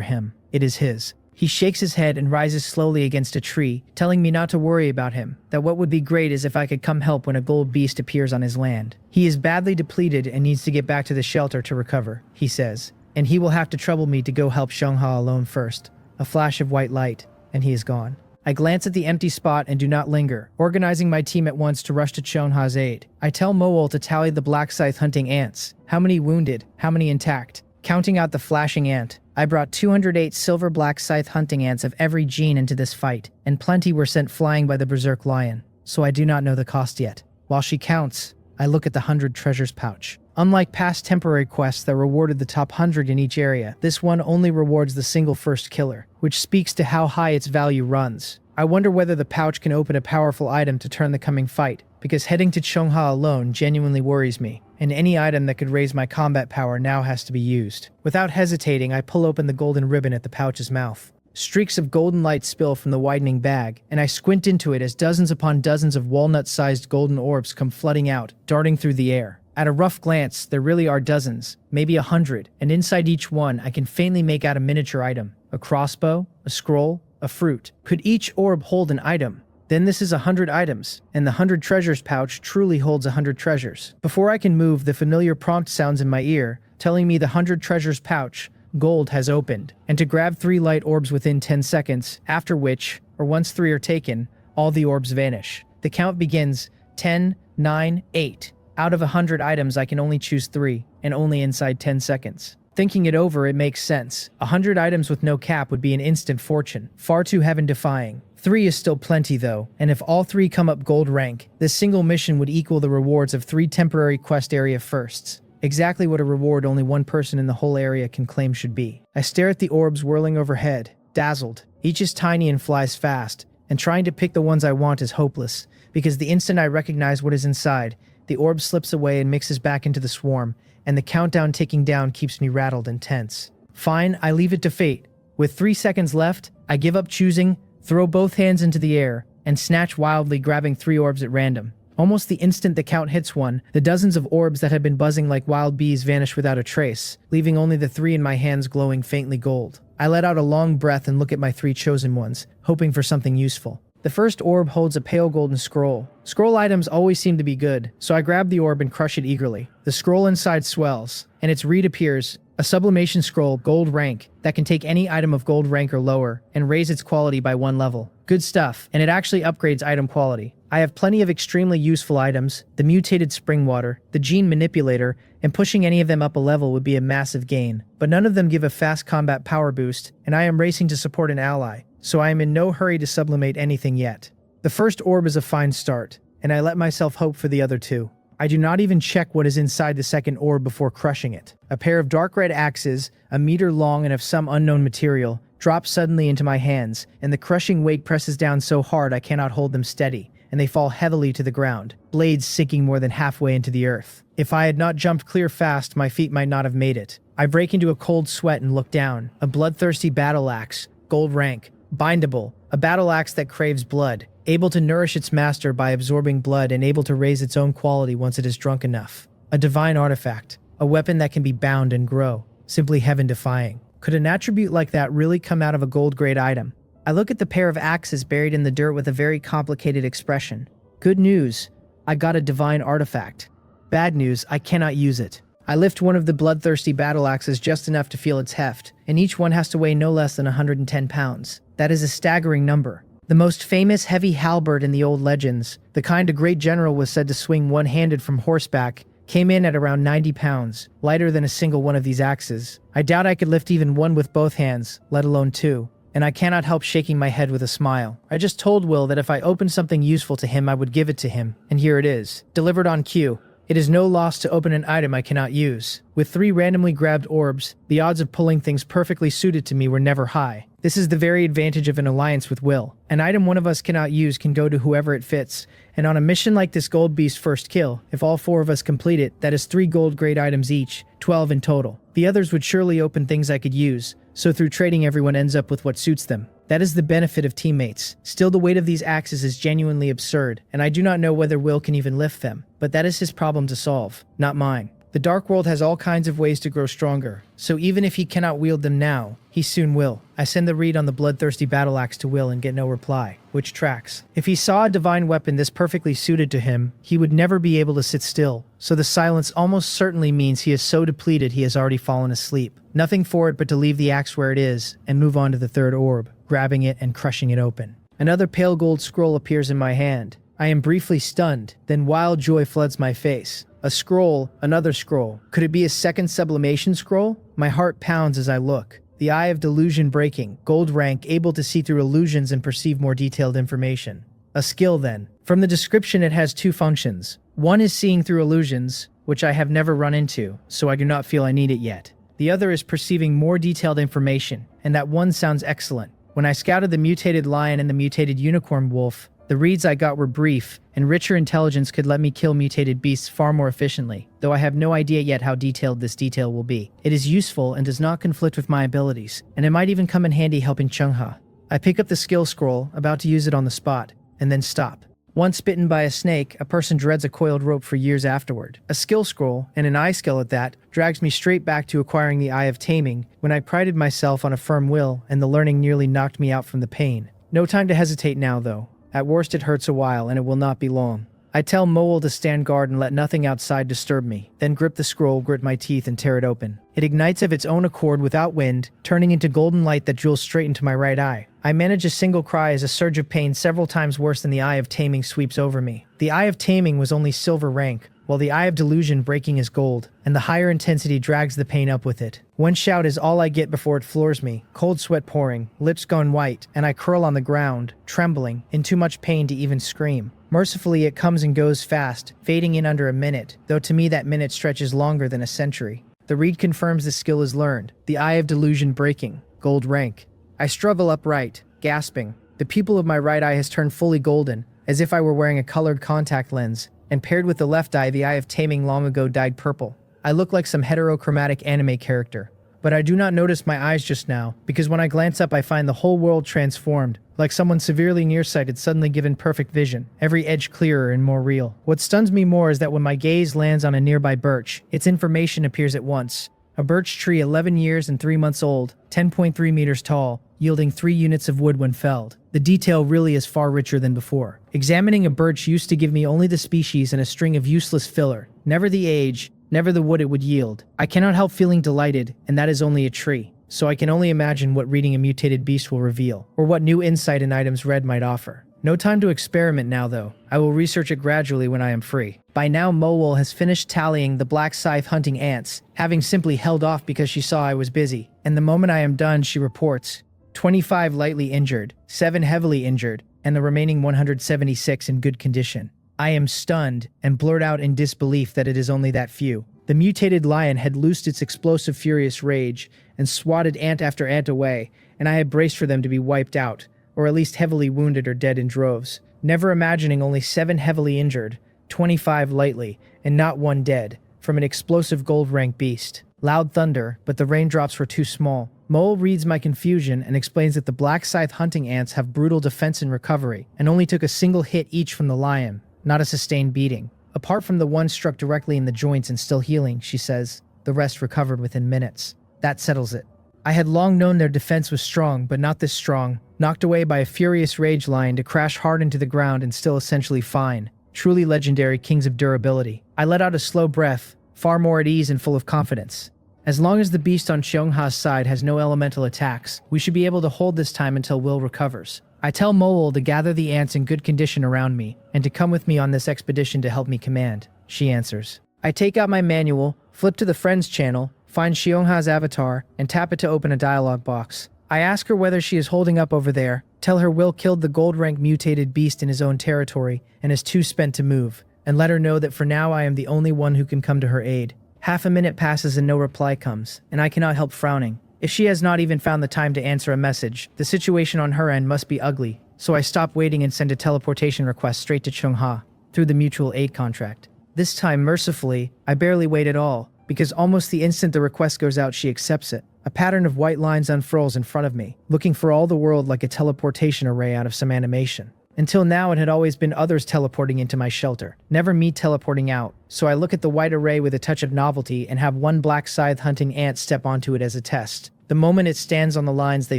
him, it is his. He shakes his head and rises slowly against a tree, telling me not to worry about him, that what would be great is if I could come help when a gold beast appears on his land. He is badly depleted and needs to get back to the shelter to recover, he says, and he will have to trouble me to go help Xiongha alone first. A flash of white light, and he is gone. I glance at the empty spot and do not linger, organizing my team at once to rush to Xiongha's aid. I tell Mool to tally the black scythe hunting ants. How many wounded? How many intact? Counting out the flashing ant, I brought 208 silver black scythe hunting ants of every gene into this fight, and plenty were sent flying by the berserk lion, so I do not know the cost yet. While she counts, I look at the 100 treasures pouch. Unlike past temporary quests that rewarded the top 100 in each area, this one only rewards the single first killer, which speaks to how high its value runs. I wonder whether the pouch can open a powerful item to turn the coming fight, because heading to Xiongha alone genuinely worries me, and any item that could raise my combat power now has to be used. Without hesitating, I pull open the golden ribbon at the pouch's mouth. Streaks of golden light spill from the widening bag, and I squint into it as dozens upon dozens of walnut-sized golden orbs come flooding out, darting through the air. At a rough glance, there really are dozens, maybe 100, and inside each one I can faintly make out a miniature item. A crossbow, a scroll, a fruit. Could each orb hold an item? Then this is 100 items, and the 100 treasures pouch truly holds 100 treasures. Before I can move, the familiar prompt sounds in my ear, telling me the 100 treasures pouch, gold, has opened, and to grab 3 light orbs within 10 seconds, after which, or once 3 are taken, all the orbs vanish. The count begins 10, 9, 8. Out of 100 items I can only choose 3, and only inside 10 seconds. Thinking it over, it makes sense. 100 items with no cap would be an instant fortune, far too heaven-defying. 3 is still plenty though, and if all 3 come up gold rank, this single mission would equal the rewards of 3 temporary quest area firsts. Exactly what a reward only one person in the whole area can claim should be. I stare at the orbs whirling overhead, dazzled. Each is tiny and flies fast, and trying to pick the ones I want is hopeless, because the instant I recognize what is inside, the orb slips away and mixes back into the swarm, and the countdown ticking down keeps me rattled and tense. Fine, I leave it to fate. With 3 seconds left, I give up choosing, throw both hands into the air, and snatch wildly, grabbing 3 orbs at random. Almost the instant the count hits one, the dozens of orbs that had been buzzing like wild bees vanish without a trace, leaving only the 3 in my hands glowing faintly gold. I let out a long breath and look at my 3 chosen ones, hoping for something useful. The first orb holds a pale golden scroll. Scroll items always seem to be good, so I grab the orb and crush it eagerly. The scroll inside swells, and its read appears, a sublimation scroll, gold rank, that can take any item of gold rank or lower, and raise its quality by 1 level. Good stuff, and it actually upgrades item quality. I have plenty of extremely useful items, the mutated spring water, the gene manipulator, and pushing any of them up a level would be a massive gain. But none of them give a fast combat power boost, and I am racing to support an ally, so I am in no hurry to sublimate anything yet. The first orb is a fine start, and I let myself hope for the other 2. I do not even check what is inside the second orb before crushing it. A pair of dark red axes, a meter long and of some unknown material, drop suddenly into my hands, and the crushing weight presses down so hard I cannot hold them steady, and they fall heavily to the ground, blades sinking more than halfway into the earth. If I had not jumped clear fast, my feet might not have made it. I break into a cold sweat and look down. A bloodthirsty battle axe, gold rank, bindable, a battle axe that craves blood, able to nourish its master by absorbing blood and able to raise its own quality once it is drunk enough. A divine artifact, a weapon that can be bound and grow, simply heaven-defying. Could an attribute like that really come out of a gold-grade item? I look at the pair of axes buried in the dirt with a very complicated expression. Good news, I got a divine artifact. Bad news, I cannot use it. I lift one of the bloodthirsty battle axes just enough to feel its heft, and each one has to weigh no less than 110 pounds. That is a staggering number. The most famous heavy halberd in the old legends, the kind a great general was said to swing one-handed from horseback, came in at around 90 pounds, lighter than a single one of these axes. I doubt I could lift even one with both hands, let alone 2. And I cannot help shaking my head with a smile. I just told Will that if I opened something useful to him, I would give it to him, and here it is, delivered on cue. It is no loss to open an item I cannot use. With 3 randomly grabbed orbs, the odds of pulling things perfectly suited to me were never high. This is the very advantage of an alliance with Will. An item one of us cannot use can go to whoever it fits, and on a mission like this Gold Beast first kill, if all 4 of us complete it, that is 3 gold grade items each, 12 in total. The others would surely open things I could use, so through trading everyone ends up with what suits them. That is the benefit of teammates. Still, the weight of these axes is genuinely absurd, and I do not know whether Will can even lift them, but that is his problem to solve, not mine. The Dark World has all kinds of ways to grow stronger, so even if he cannot wield them now, he soon will. I send the read on the bloodthirsty battle axe to Will and get no reply, which tracks. If he saw a divine weapon this perfectly suited to him, he would never be able to sit still, so the silence almost certainly means he is so depleted he has already fallen asleep. Nothing for it but to leave the axe where it is and move on to the third orb, grabbing it and crushing it open. Another pale gold scroll appears in my hand. I am briefly stunned, then wild joy floods my face. A scroll, another scroll. Could it be a second sublimation scroll? My heart pounds as I look. The eye of delusion breaking, gold rank, able to see through illusions and perceive more detailed information. A skill then. From the description it has two functions. One is seeing through illusions, which I have never run into, so I do not feel I need it yet. The other is perceiving more detailed information, and that one sounds excellent. When I scouted the mutated lion and the mutated unicorn wolf, the reads I got were brief, and richer intelligence could let me kill mutated beasts far more efficiently, though I have no idea yet how detailed this detail will be. It is useful and does not conflict with my abilities, and it might even come in handy helping Chungha. I pick up the skill scroll, about to use it on the spot, and then stop. Once bitten by a snake, a person dreads a coiled rope for years afterward. A skill scroll, and an eye skill at that, drags me straight back to acquiring the Eye of Taming, when I prided myself on a firm will, and the learning nearly knocked me out from the pain. No time to hesitate now, though. At worst it hurts a while, and it will not be long. I tell Moel to stand guard and let nothing outside disturb me, then grip the scroll, grit my teeth, and tear it open. It ignites of its own accord without wind, turning into golden light that jewels straight into my right eye. I manage a single cry as a surge of pain several times worse than the Eye of Taming sweeps over me. The Eye of Taming was only silver rank, while the Eye of Delusion breaking is gold, and the higher intensity drags the pain up with it. One shout is all I get before it floors me, cold sweat pouring, lips gone white, and I curl on the ground, trembling, in too much pain to even scream. Mercifully it comes and goes fast, fading in under a minute, though to me that minute stretches longer than a century. The read confirms the skill is learned, the Eye of Delusion breaking, gold rank. I struggle upright, gasping. The pupil of my right eye has turned fully golden, as if I were wearing a colored contact lens, and paired with the left eye, the Eye of Taming long ago dyed purple. I look like some heterochromatic anime character. But I do not notice my eyes just now, because when I glance up I find the whole world transformed, like someone severely nearsighted suddenly given perfect vision, every edge clearer and more real. What stuns me more is that when my gaze lands on a nearby birch, its information appears at once. A birch tree 11 years and 3 months old, 10.3 meters tall, yielding 3 units of wood when felled. The detail really is far richer than before. Examining a birch used to give me only the species and a string of useless filler, never the age, never the wood it would yield. I cannot help feeling delighted, and that is only a tree, so I can only imagine what reading a mutated beast will reveal, or what new insight an item's read might offer. No time to experiment now though. I will research it gradually when I am free. By now Moel has finished tallying the black scythe hunting ants, having simply held off because she saw I was busy, and the moment I am done she reports 25 lightly injured, 7 heavily injured, and the remaining 176 in good condition. I am stunned and blurt out in disbelief that it is only that few. The mutated lion had loosed its explosive furious rage and swatted ant after ant away, and I had braced for them to be wiped out, or at least heavily wounded or dead in droves, never imagining only 7 heavily injured, 25 lightly, and not one dead, from an explosive gold-rank beast. Loud thunder, but the raindrops were too small. Moel reads my confusion and explains that the black scythe hunting ants have brutal defense and recovery, and only took a single hit each from the lion, not a sustained beating. Apart from the one struck directly in the joints and still healing, she says, the rest recovered within minutes. That settles it. I had long known their defense was strong, but not this strong, knocked away by a furious rage lion to crash hard into the ground and still essentially fine. Truly legendary kings of durability. I let out a slow breath, far more at ease and full of confidence. As long as the beast on Cheongha's side has no elemental attacks, we should be able to hold this time until Will recovers. I tell Moel to gather the ants in good condition around me, and to come with me on this expedition to help me command. She answers. I take out my manual, flip to the Friends channel, find Cheongha's avatar, and tap it to open a dialogue box. I ask her whether she is holding up over there, tell her Will killed the gold-rank mutated beast in his own territory, and is too spent to move, and let her know that for now I am the only one who can come to her aid. Half a minute passes and no reply comes, and I cannot help frowning. If she has not even found the time to answer a message, the situation on her end must be ugly, so I stop waiting and send a teleportation request straight to Cheongha, through the mutual aid contract. This time, mercifully, I barely wait at all, because almost the instant the request goes out she accepts it. A pattern of white lines unfurls in front of me, looking for all the world like a teleportation array out of some animation. Until now, it had always been others teleporting into my shelter, never me teleporting out. So I look at the white array with a touch of novelty and have one black scythe hunting ant step onto it as a test. The moment it stands on the lines, they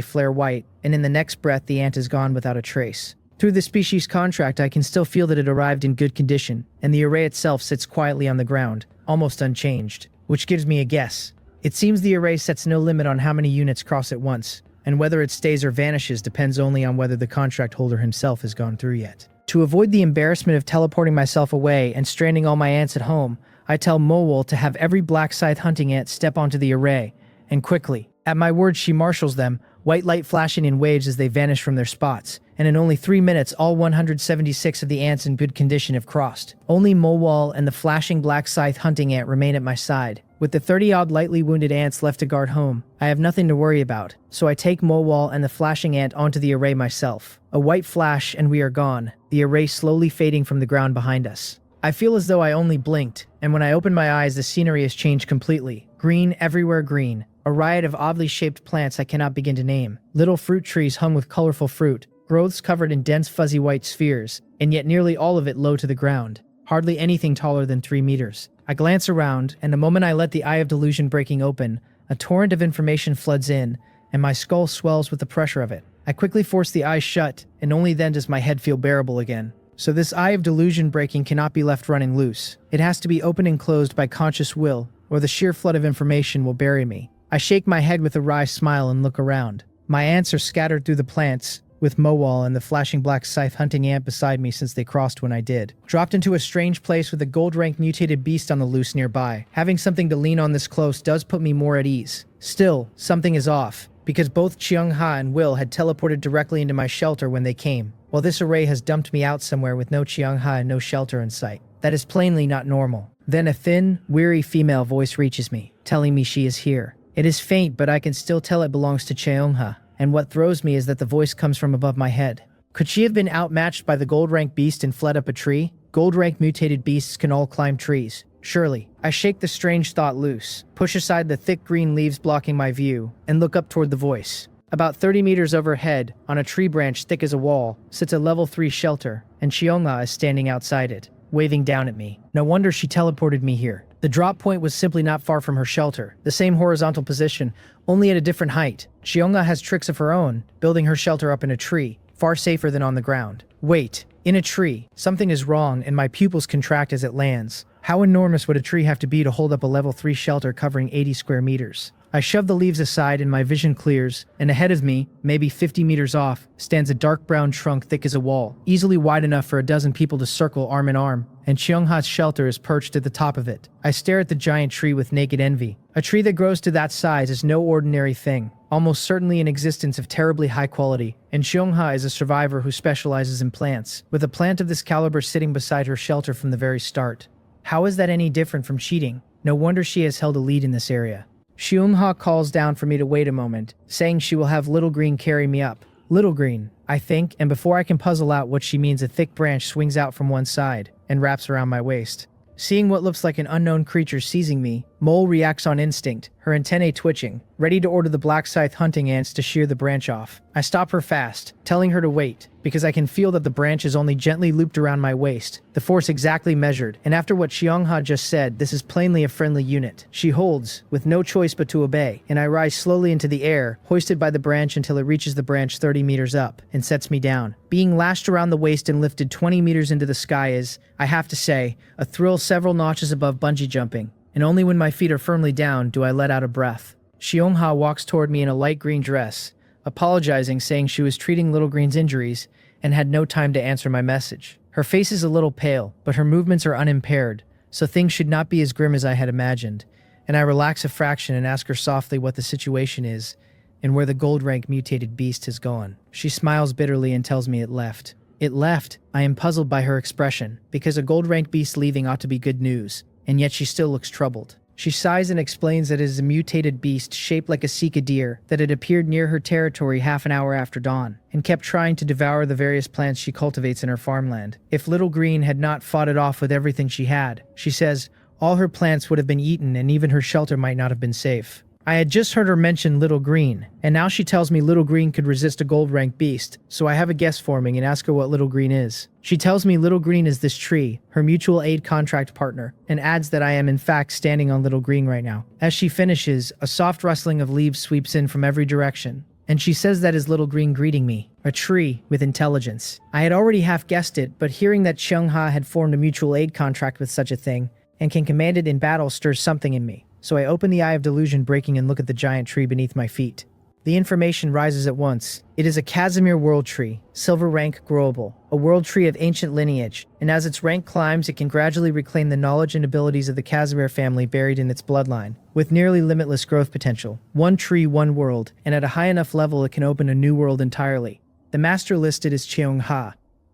flare white, and in the next breath, the ant is gone without a trace. Through the species contract, I can still feel that it arrived in good condition, and the array itself sits quietly on the ground, almost unchanged, which gives me a guess. It seems the array sets no limit on how many units cross at once, and whether it stays or vanishes depends only on whether the contract holder himself has gone through yet. To avoid the embarrassment of teleporting myself away and stranding all my ants at home, I tell Mowol to have every black scythe hunting ant step onto the array, and quickly. At my word, she marshals them, white light flashing in waves as they vanish from their spots, and in only 3 minutes all 176 of the ants in good condition have crossed. Only Mowol and the flashing black scythe hunting ant remain at my side. With the 30-odd lightly wounded ants left to guard home, I have nothing to worry about, so I take Mowol and the flashing ant onto the array myself. A white flash and we are gone, the array slowly fading from the ground behind us. I feel as though I only blinked, and when I open my eyes the scenery has changed completely. Green everywhere green. A riot of oddly shaped plants I cannot begin to name. Little fruit trees hung with colorful fruit, growths covered in dense fuzzy white spheres, and yet nearly all of it low to the ground. Hardly anything taller than 3 meters. I glance around, and the moment I let the eye of delusion breaking open, a torrent of information floods in, and my skull swells with the pressure of it. I quickly force the eyes shut, and only then does my head feel bearable again. So this eye of delusion breaking cannot be left running loose. It has to be opened and closed by conscious will, or the sheer flood of information will bury me. I shake my head with a wry smile and look around. My ants are scattered through the plants, with Mowol and the flashing black scythe hunting ant beside me since they crossed when I did. Dropped into a strange place with a gold-rank mutated beast on the loose nearby. Having something to lean on this close does put me more at ease. Still, something is off, because both Cheung-ha and Will had teleported directly into my shelter when they came, while this array has dumped me out somewhere with no Cheung-ha and no shelter in sight. That is plainly not normal. Then a thin, weary female voice reaches me, telling me she is here. It is faint, but I can still tell it belongs to Cheung-ha, and what throws me is that the voice comes from above my head. Could she have been outmatched by the gold-rank beast and fled up a tree? Gold-rank mutated beasts can all climb trees. Surely. I shake the strange thought loose, push aside the thick green leaves blocking my view, and look up toward the voice. About 30 meters overhead, on a tree branch thick as a wall, sits a level 3 shelter, and Cheung-ha is standing outside it, waving down at me. No wonder she teleported me here. The drop point was simply not far from her shelter, the same horizontal position, only at a different height. Cheung-ha has tricks of her own, building her shelter up in a tree, far safer than on the ground. Wait, in a tree. Something is wrong, and my pupils contract as it lands. How enormous would a tree have to be to hold up a level 3 shelter covering 80 square meters? I shove the leaves aside and my vision clears, and ahead of me, maybe 50 meters off, stands a dark brown trunk thick as a wall, easily wide enough for a dozen people to circle arm in arm, and Cheung-ha's shelter is perched at the top of it. I stare at the giant tree with naked envy. A tree that grows to that size is no ordinary thing, almost certainly an existence of terribly high quality, and Cheung-ha is a survivor who specializes in plants, with a plant of this caliber sitting beside her shelter from the very start. How is that any different from cheating? No wonder she has held a lead in this area. Cheung-ha calls down for me to wait a moment, saying she will have Little Green carry me up. Little Green, I think, and before I can puzzle out what she means, a thick branch swings out from one side and wraps around my waist. Seeing what looks like an unknown creature seizing me, Mole reacts on instinct, her antennae twitching, ready to order the black scythe hunting ants to shear the branch off. I stop her fast, telling her to wait, because I can feel that the branch is only gently looped around my waist, the force exactly measured, and after what Cheung-ha just said, this is plainly a friendly unit. She holds, with no choice but to obey, and I rise slowly into the air, hoisted by the branch until it reaches the branch 30 meters up, and sets me down. Being lashed around the waist and lifted 20 meters into the sky is, I have to say, a thrill several notches above bungee jumping, and only when my feet are firmly down do I let out a breath. Cheung-ha walks toward me in a light green dress, apologizing, saying she was treating Little Green's injuries and had no time to answer my message. Her face is a little pale, but her movements are unimpaired, so things should not be as grim as I had imagined, and I relax a fraction and ask her softly what the situation is and where the gold-rank mutated beast has gone. She smiles bitterly and tells me it left. It left? I am puzzled by her expression, because a gold-rank beast leaving ought to be good news, and yet she still looks troubled. She sighs and explains that it is a mutated beast shaped like a scythe deer that had appeared near her territory half an hour after dawn, and kept trying to devour the various plants she cultivates in her farmland. If Little Green had not fought it off with everything she had, she says, all her plants would have been eaten and even her shelter might not have been safe. I had just heard her mention Little Green, and now she tells me Little Green could resist a gold rank beast, so I have a guess forming and ask her what Little Green is. She tells me Little Green is this tree, her mutual aid contract partner, and adds that I am in fact standing on Little Green right now. As she finishes, a soft rustling of leaves sweeps in from every direction, and she says that is Little Green greeting me, a tree with intelligence. I had already half guessed it, but hearing that Cheongha had formed a mutual aid contract with such a thing, and can command it in battle stirs something in me. So I open the Eye of Delusion breaking and look at the giant tree beneath my feet. The information rises at once. It is a Casimir world tree, silver rank growable, a world tree of ancient lineage, and as its rank climbs it can gradually reclaim the knowledge and abilities of the Casimir family buried in its bloodline, with nearly limitless growth potential. One tree, one world, and at a high enough level it can open a new world entirely. The master listed is Cheongha.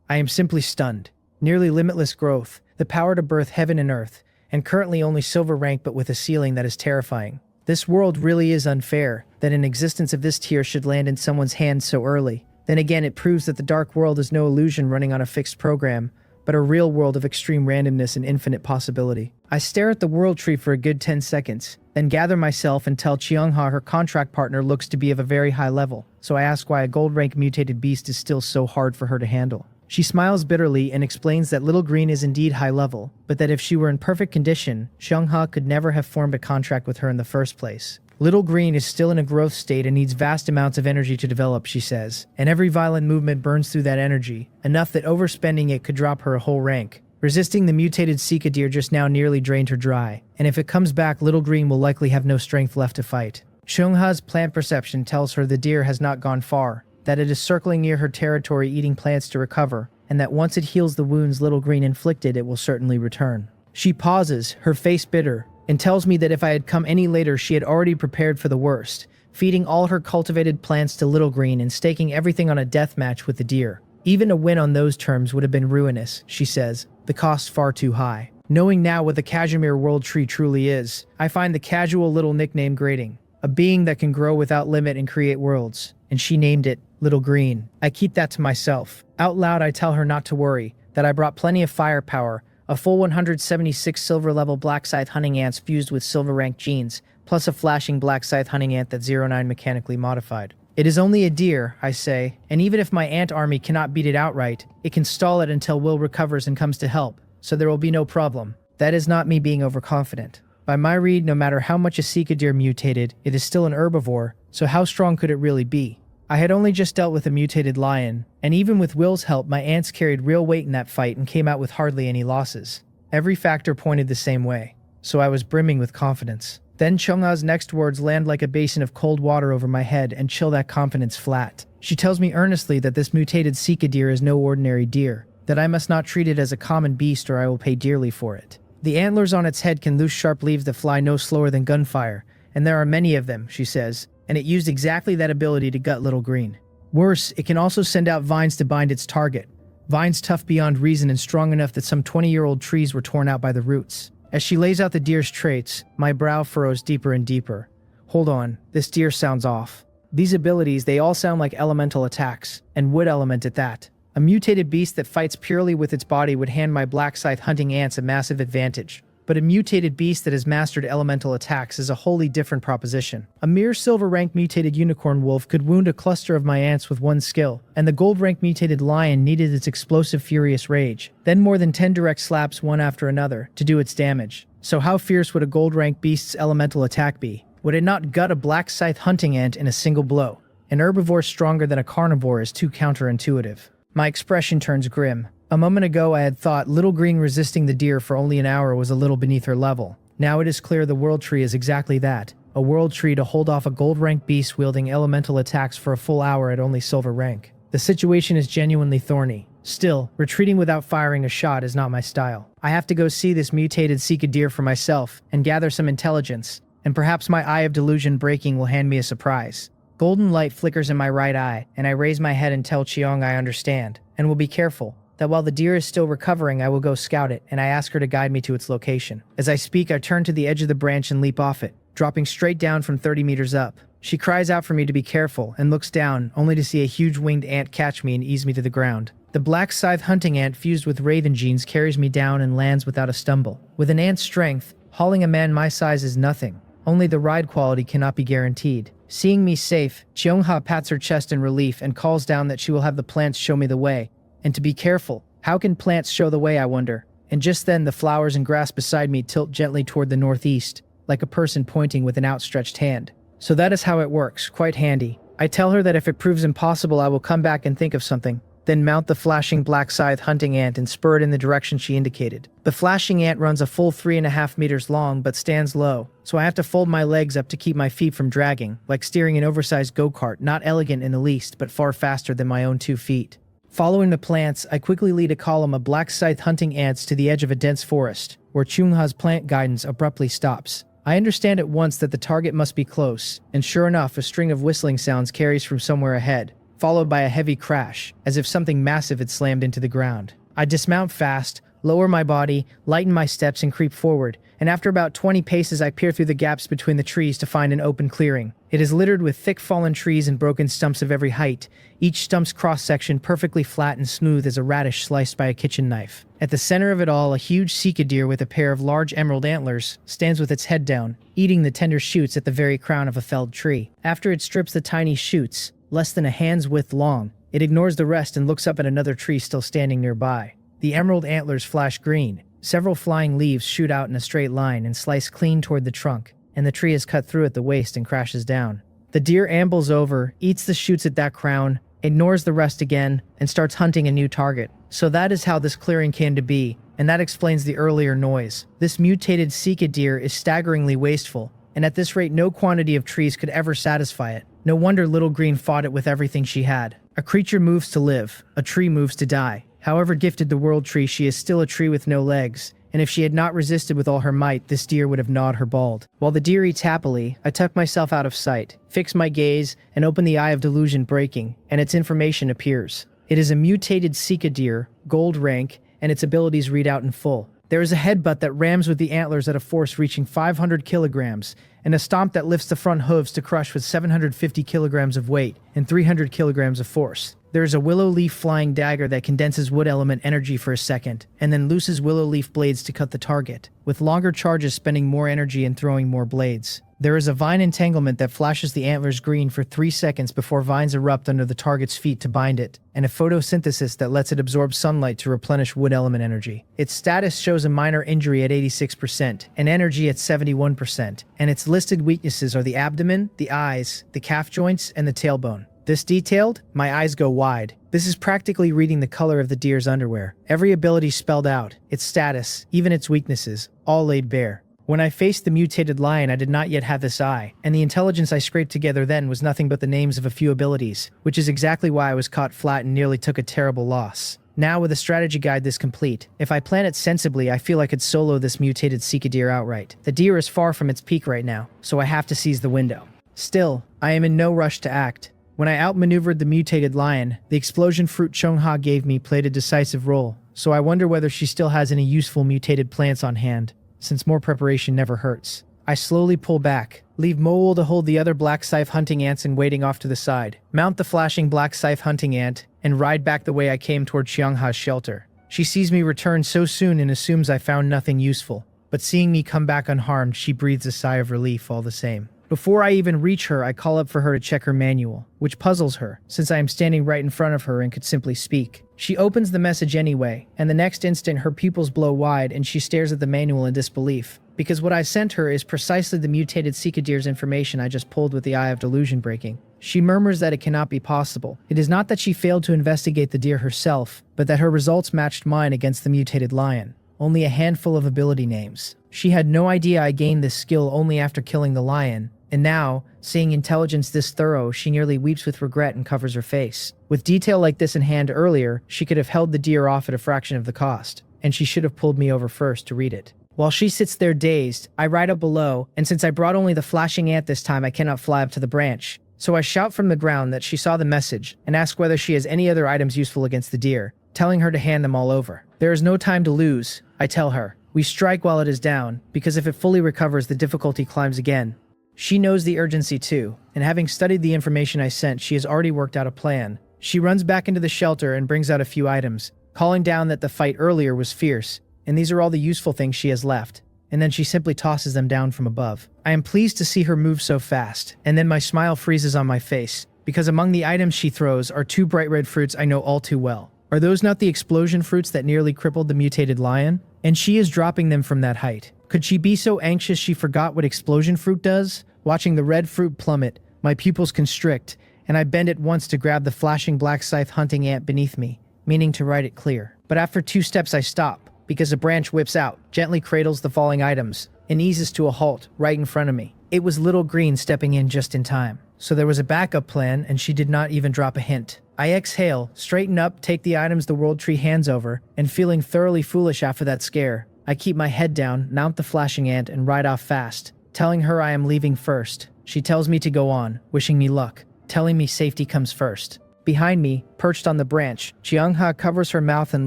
I am simply stunned. Nearly limitless growth, the power to birth heaven and earth, and currently only silver rank but with a ceiling that is terrifying. This world really is unfair, that an existence of this tier should land in someone's hands so early. Then again, it proves that the dark world is no illusion running on a fixed program, but a real world of extreme randomness and infinite possibility. I stare at the world tree for a good 10 seconds, then gather myself and tell Cheongha her contract partner looks to be of a very high level, so I ask why a gold rank mutated beast is still so hard for her to handle. She smiles bitterly and explains that Little Green is indeed high level, but that if she were in perfect condition, Cheongha could never have formed a contract with her in the first place. Little Green is still in a growth state and needs vast amounts of energy to develop, she says, and every violent movement burns through that energy, enough that overspending it could drop her a whole rank. Resisting the mutated scythe just now nearly drained her dry, and if it comes back, Little Green will likely have no strength left to fight. Cheongha's plant perception tells her the deer has not gone far, that it is circling near her territory eating plants to recover, and that once it heals the wounds Little Green inflicted, it will certainly return. She pauses, her face bitter, and tells me that if I had come any later she had already prepared for the worst, feeding all her cultivated plants to Little Green and staking everything on a death match with the deer. Even a win on those terms would have been ruinous, she says, the cost far too high. Knowing now what the Casimir world tree truly is, I find the casual little nickname grating, a being that can grow without limit and create worlds, and she named it Little Green. I keep that to myself. Out loud I tell her not to worry, that I brought plenty of firepower, a full 176 silver level black scythe hunting ants fused with silver rank genes, plus a flashing black scythe hunting ant that's 09 mechanically modified. It is only a deer, I say, and even if my ant army cannot beat it outright, it can stall it until Will recovers and comes to help, so there will be no problem. That is not me being overconfident. By my read, no matter how much a sika deer mutated, it is still an herbivore, so how strong could it really be? I had only just dealt with a mutated lion, and even with Will's help my ants carried real weight in that fight and came out with hardly any losses. Every factor pointed the same way, so I was brimming with confidence. Then Cheongha's next words land like a basin of cold water over my head and chill that confidence flat. She tells me earnestly that this mutated sika deer is no ordinary deer, that I must not treat it as a common beast or I will pay dearly for it. The antlers on its head can loose sharp leaves that fly no slower than gunfire, and there are many of them, she says, and it used exactly that ability to gut Little Green. Worse, it can also send out vines to bind its target. Vines tough beyond reason and strong enough that some 20-year-old trees were torn out by the roots. As she lays out the deer's traits, my brow furrows deeper and deeper. Hold on, this deer sounds off. These abilities, they all sound like elemental attacks, and wood element at that. A mutated beast that fights purely with its body would hand my black scythe hunting ants a massive advantage. But a mutated beast that has mastered elemental attacks is a wholly different proposition. A mere silver rank mutated unicorn wolf could wound a cluster of my ants with one skill, and the gold rank mutated lion needed its explosive furious rage, then more than 10 direct slaps one after another, to do its damage. So how fierce would a gold rank beast's elemental attack be? Would it not gut a black scythe hunting ant in a single blow? An herbivore stronger than a carnivore is too counterintuitive. My expression turns grim. A moment ago I had thought Little Green resisting the deer for only an hour was a little beneath her level. Now it is clear the world tree is exactly that, a world tree to hold off a gold rank beast wielding elemental attacks for a full hour at only silver rank. The situation is genuinely thorny. Still, retreating without firing a shot is not my style. I have to go see this mutated sika deer for myself and gather some intelligence, and perhaps my Eye of Delusion breaking will hand me a surprise. Golden light flickers in my right eye, and I raise my head and tell Cheong I understand, and will be careful, that while the deer is still recovering I will go scout it, and I ask her to guide me to its location. As I speak I turn to the edge of the branch and leap off it, dropping straight down from 30 meters up. She cries out for me to be careful, and looks down, only to see a huge winged ant catch me and ease me to the ground. The black scythe hunting ant fused with raven genes carries me down and lands without a stumble. With an ant's strength, hauling a man my size is nothing. only the ride quality cannot be guaranteed. Seeing me safe, Cheongha pats her chest in relief and calls down that she will have the plants show me the way. And to be careful. How can plants show the way, I wonder? And just then the flowers and grass beside me tilt gently toward the northeast, like a person pointing with an outstretched hand. So that is how it works, quite handy. I tell her that if it proves impossible I will come back and think of something, then mount the flashing black scythe hunting ant and spur it in the direction she indicated. The flashing ant runs a full 3.5 meters long but stands low, so I have to fold my legs up to keep my feet from dragging, like steering an oversized go-kart, not elegant in the least but far faster than my own 2 feet. Following the plants, I quickly lead a column of black scythe hunting ants to the edge of a dense forest, where Cheongha's plant guidance abruptly stops. I understand at once that the target must be close, and sure enough a string of whistling sounds carries from somewhere ahead, followed by a heavy crash, as if something massive had slammed into the ground. I dismount fast, lower my body, lighten my steps and creep forward, and after about 20 paces I peer through the gaps between the trees to find an open clearing. It is littered with thick fallen trees and broken stumps of every height, each stump's cross-section perfectly flat and smooth as a radish sliced by a kitchen knife. At the center of it all, a huge scythe deer with a pair of large emerald antlers stands with its head down, eating the tender shoots at the very crown of a felled tree. After it strips the tiny shoots, less than a hand's width long, it ignores the rest and looks up at another tree still standing nearby. The emerald antlers flash green. Several flying leaves shoot out in a straight line and slice clean toward the trunk, and the tree is cut through at the waist and crashes down. The deer ambles over, eats the shoots at that crown, ignores the rest again, and starts hunting a new target. So that is how this clearing came to be, and that explains the earlier noise. This mutated scythe deer is staggeringly wasteful, and at this rate no quantity of trees could ever satisfy it. No wonder Little Green fought it with everything she had. A creature moves to live, a tree moves to die. However gifted the world tree, she is still a tree with no legs, and if she had not resisted with all her might, this deer would have gnawed her bald. While the deer eats happily, I tuck myself out of sight, fix my gaze, and open the eye of delusion breaking, and its information appears. It is a mutated scythe deer, gold rank, and its abilities read out in full. There is a headbutt that rams with the antlers at a force reaching 500 kilograms, and a stomp that lifts the front hooves to crush with 750 kilograms of weight and 300 kilograms of force. There is a willow leaf flying dagger that condenses wood element energy for a second, and then looses willow leaf blades to cut the target, with longer charges spending more energy and throwing more blades. There is a vine entanglement that flashes the antlers green for 3 seconds before vines erupt under the target's feet to bind it, and a photosynthesis that lets it absorb sunlight to replenish wood element energy. Its status shows a minor injury at 86%, and energy at 71%, and its listed weaknesses are the abdomen, the eyes, the calf joints, and the tailbone. This detailed, my eyes go wide. This is practically reading the color of the deer's underwear. Every ability spelled out, its status, even its weaknesses, all laid bare. When I faced the mutated lion, I did not yet have this eye, and the intelligence I scraped together then was nothing but the names of a few abilities, which is exactly why I was caught flat and nearly took a terrible loss. Now with a strategy guide this complete, if I plan it sensibly, I feel I could solo this mutated scythe deer outright. The deer is far from its peak right now, so I have to seize the window. Still, I am in no rush to act. When I outmaneuvered the mutated lion, the explosion fruit Cheongha gave me played a decisive role, so I wonder whether she still has any useful mutated plants on hand, since more preparation never hurts. I slowly pull back, leave Mowol to hold the other black scythe hunting ants and waiting off to the side, mount the flashing black scythe hunting ant, and ride back the way I came toward Cheongha's shelter. She sees me return so soon and assumes I found nothing useful, but seeing me come back unharmed, she breathes a sigh of relief all the same. Before I even reach her, I call up for her to check her manual, which puzzles her, since I am standing right in front of her and could simply speak. She opens the message anyway, and the next instant her pupils blow wide and she stares at the manual in disbelief, because what I sent her is precisely the mutated scythe deer's information I just pulled with the eye of delusion breaking. She murmurs that it cannot be possible. It is not that she failed to investigate the deer herself, but that her results matched mine against the mutated lion. Only a handful of ability names. She had no idea I gained this skill only after killing the lion, and now, seeing intelligence this thorough, she nearly weeps with regret and covers her face. With detail like this in hand earlier, she could have held the deer off at a fraction of the cost, and she should have pulled me over first to read it. While she sits there dazed, I ride up below, and since I brought only the flashing ant this time, I cannot fly up to the branch. So I shout from the ground that she saw the message, and ask whether she has any other items useful against the deer, telling her to hand them all over. There is no time to lose, I tell her. We strike while it is down, because if it fully recovers, the difficulty climbs again. She knows the urgency too, and having studied the information I sent, she has already worked out a plan. She runs back into the shelter and brings out a few items, calling down that the fight earlier was fierce, and these are all the useful things she has left. and then she simply tosses them down from above. I am pleased to see her move so fast, and then my smile freezes on my face, because among the items she throws are two bright red fruits I know all too well. Are those not the explosion fruits that nearly crippled the mutated lion? And she is dropping them from that height. Could she be so anxious she forgot what explosion fruit does? Watching the red fruit plummet, my pupils constrict, and I bend at once to grab the flashing black scythe hunting ant beneath me, meaning to ride it clear. But after 2 steps I stop, because a branch whips out, gently cradles the falling items, and eases to a halt right in front of me. It was Little Green stepping in just in time. So there was a backup plan, and she did not even drop a hint. I exhale, straighten up, take the items the world tree hands over, and feeling thoroughly foolish after that scare, I keep my head down, mount the flashing ant, and ride off fast, telling her I am leaving first. She tells me to go on, wishing me luck, telling me safety comes first. Behind me, perched on the branch, Chiang-ha covers her mouth and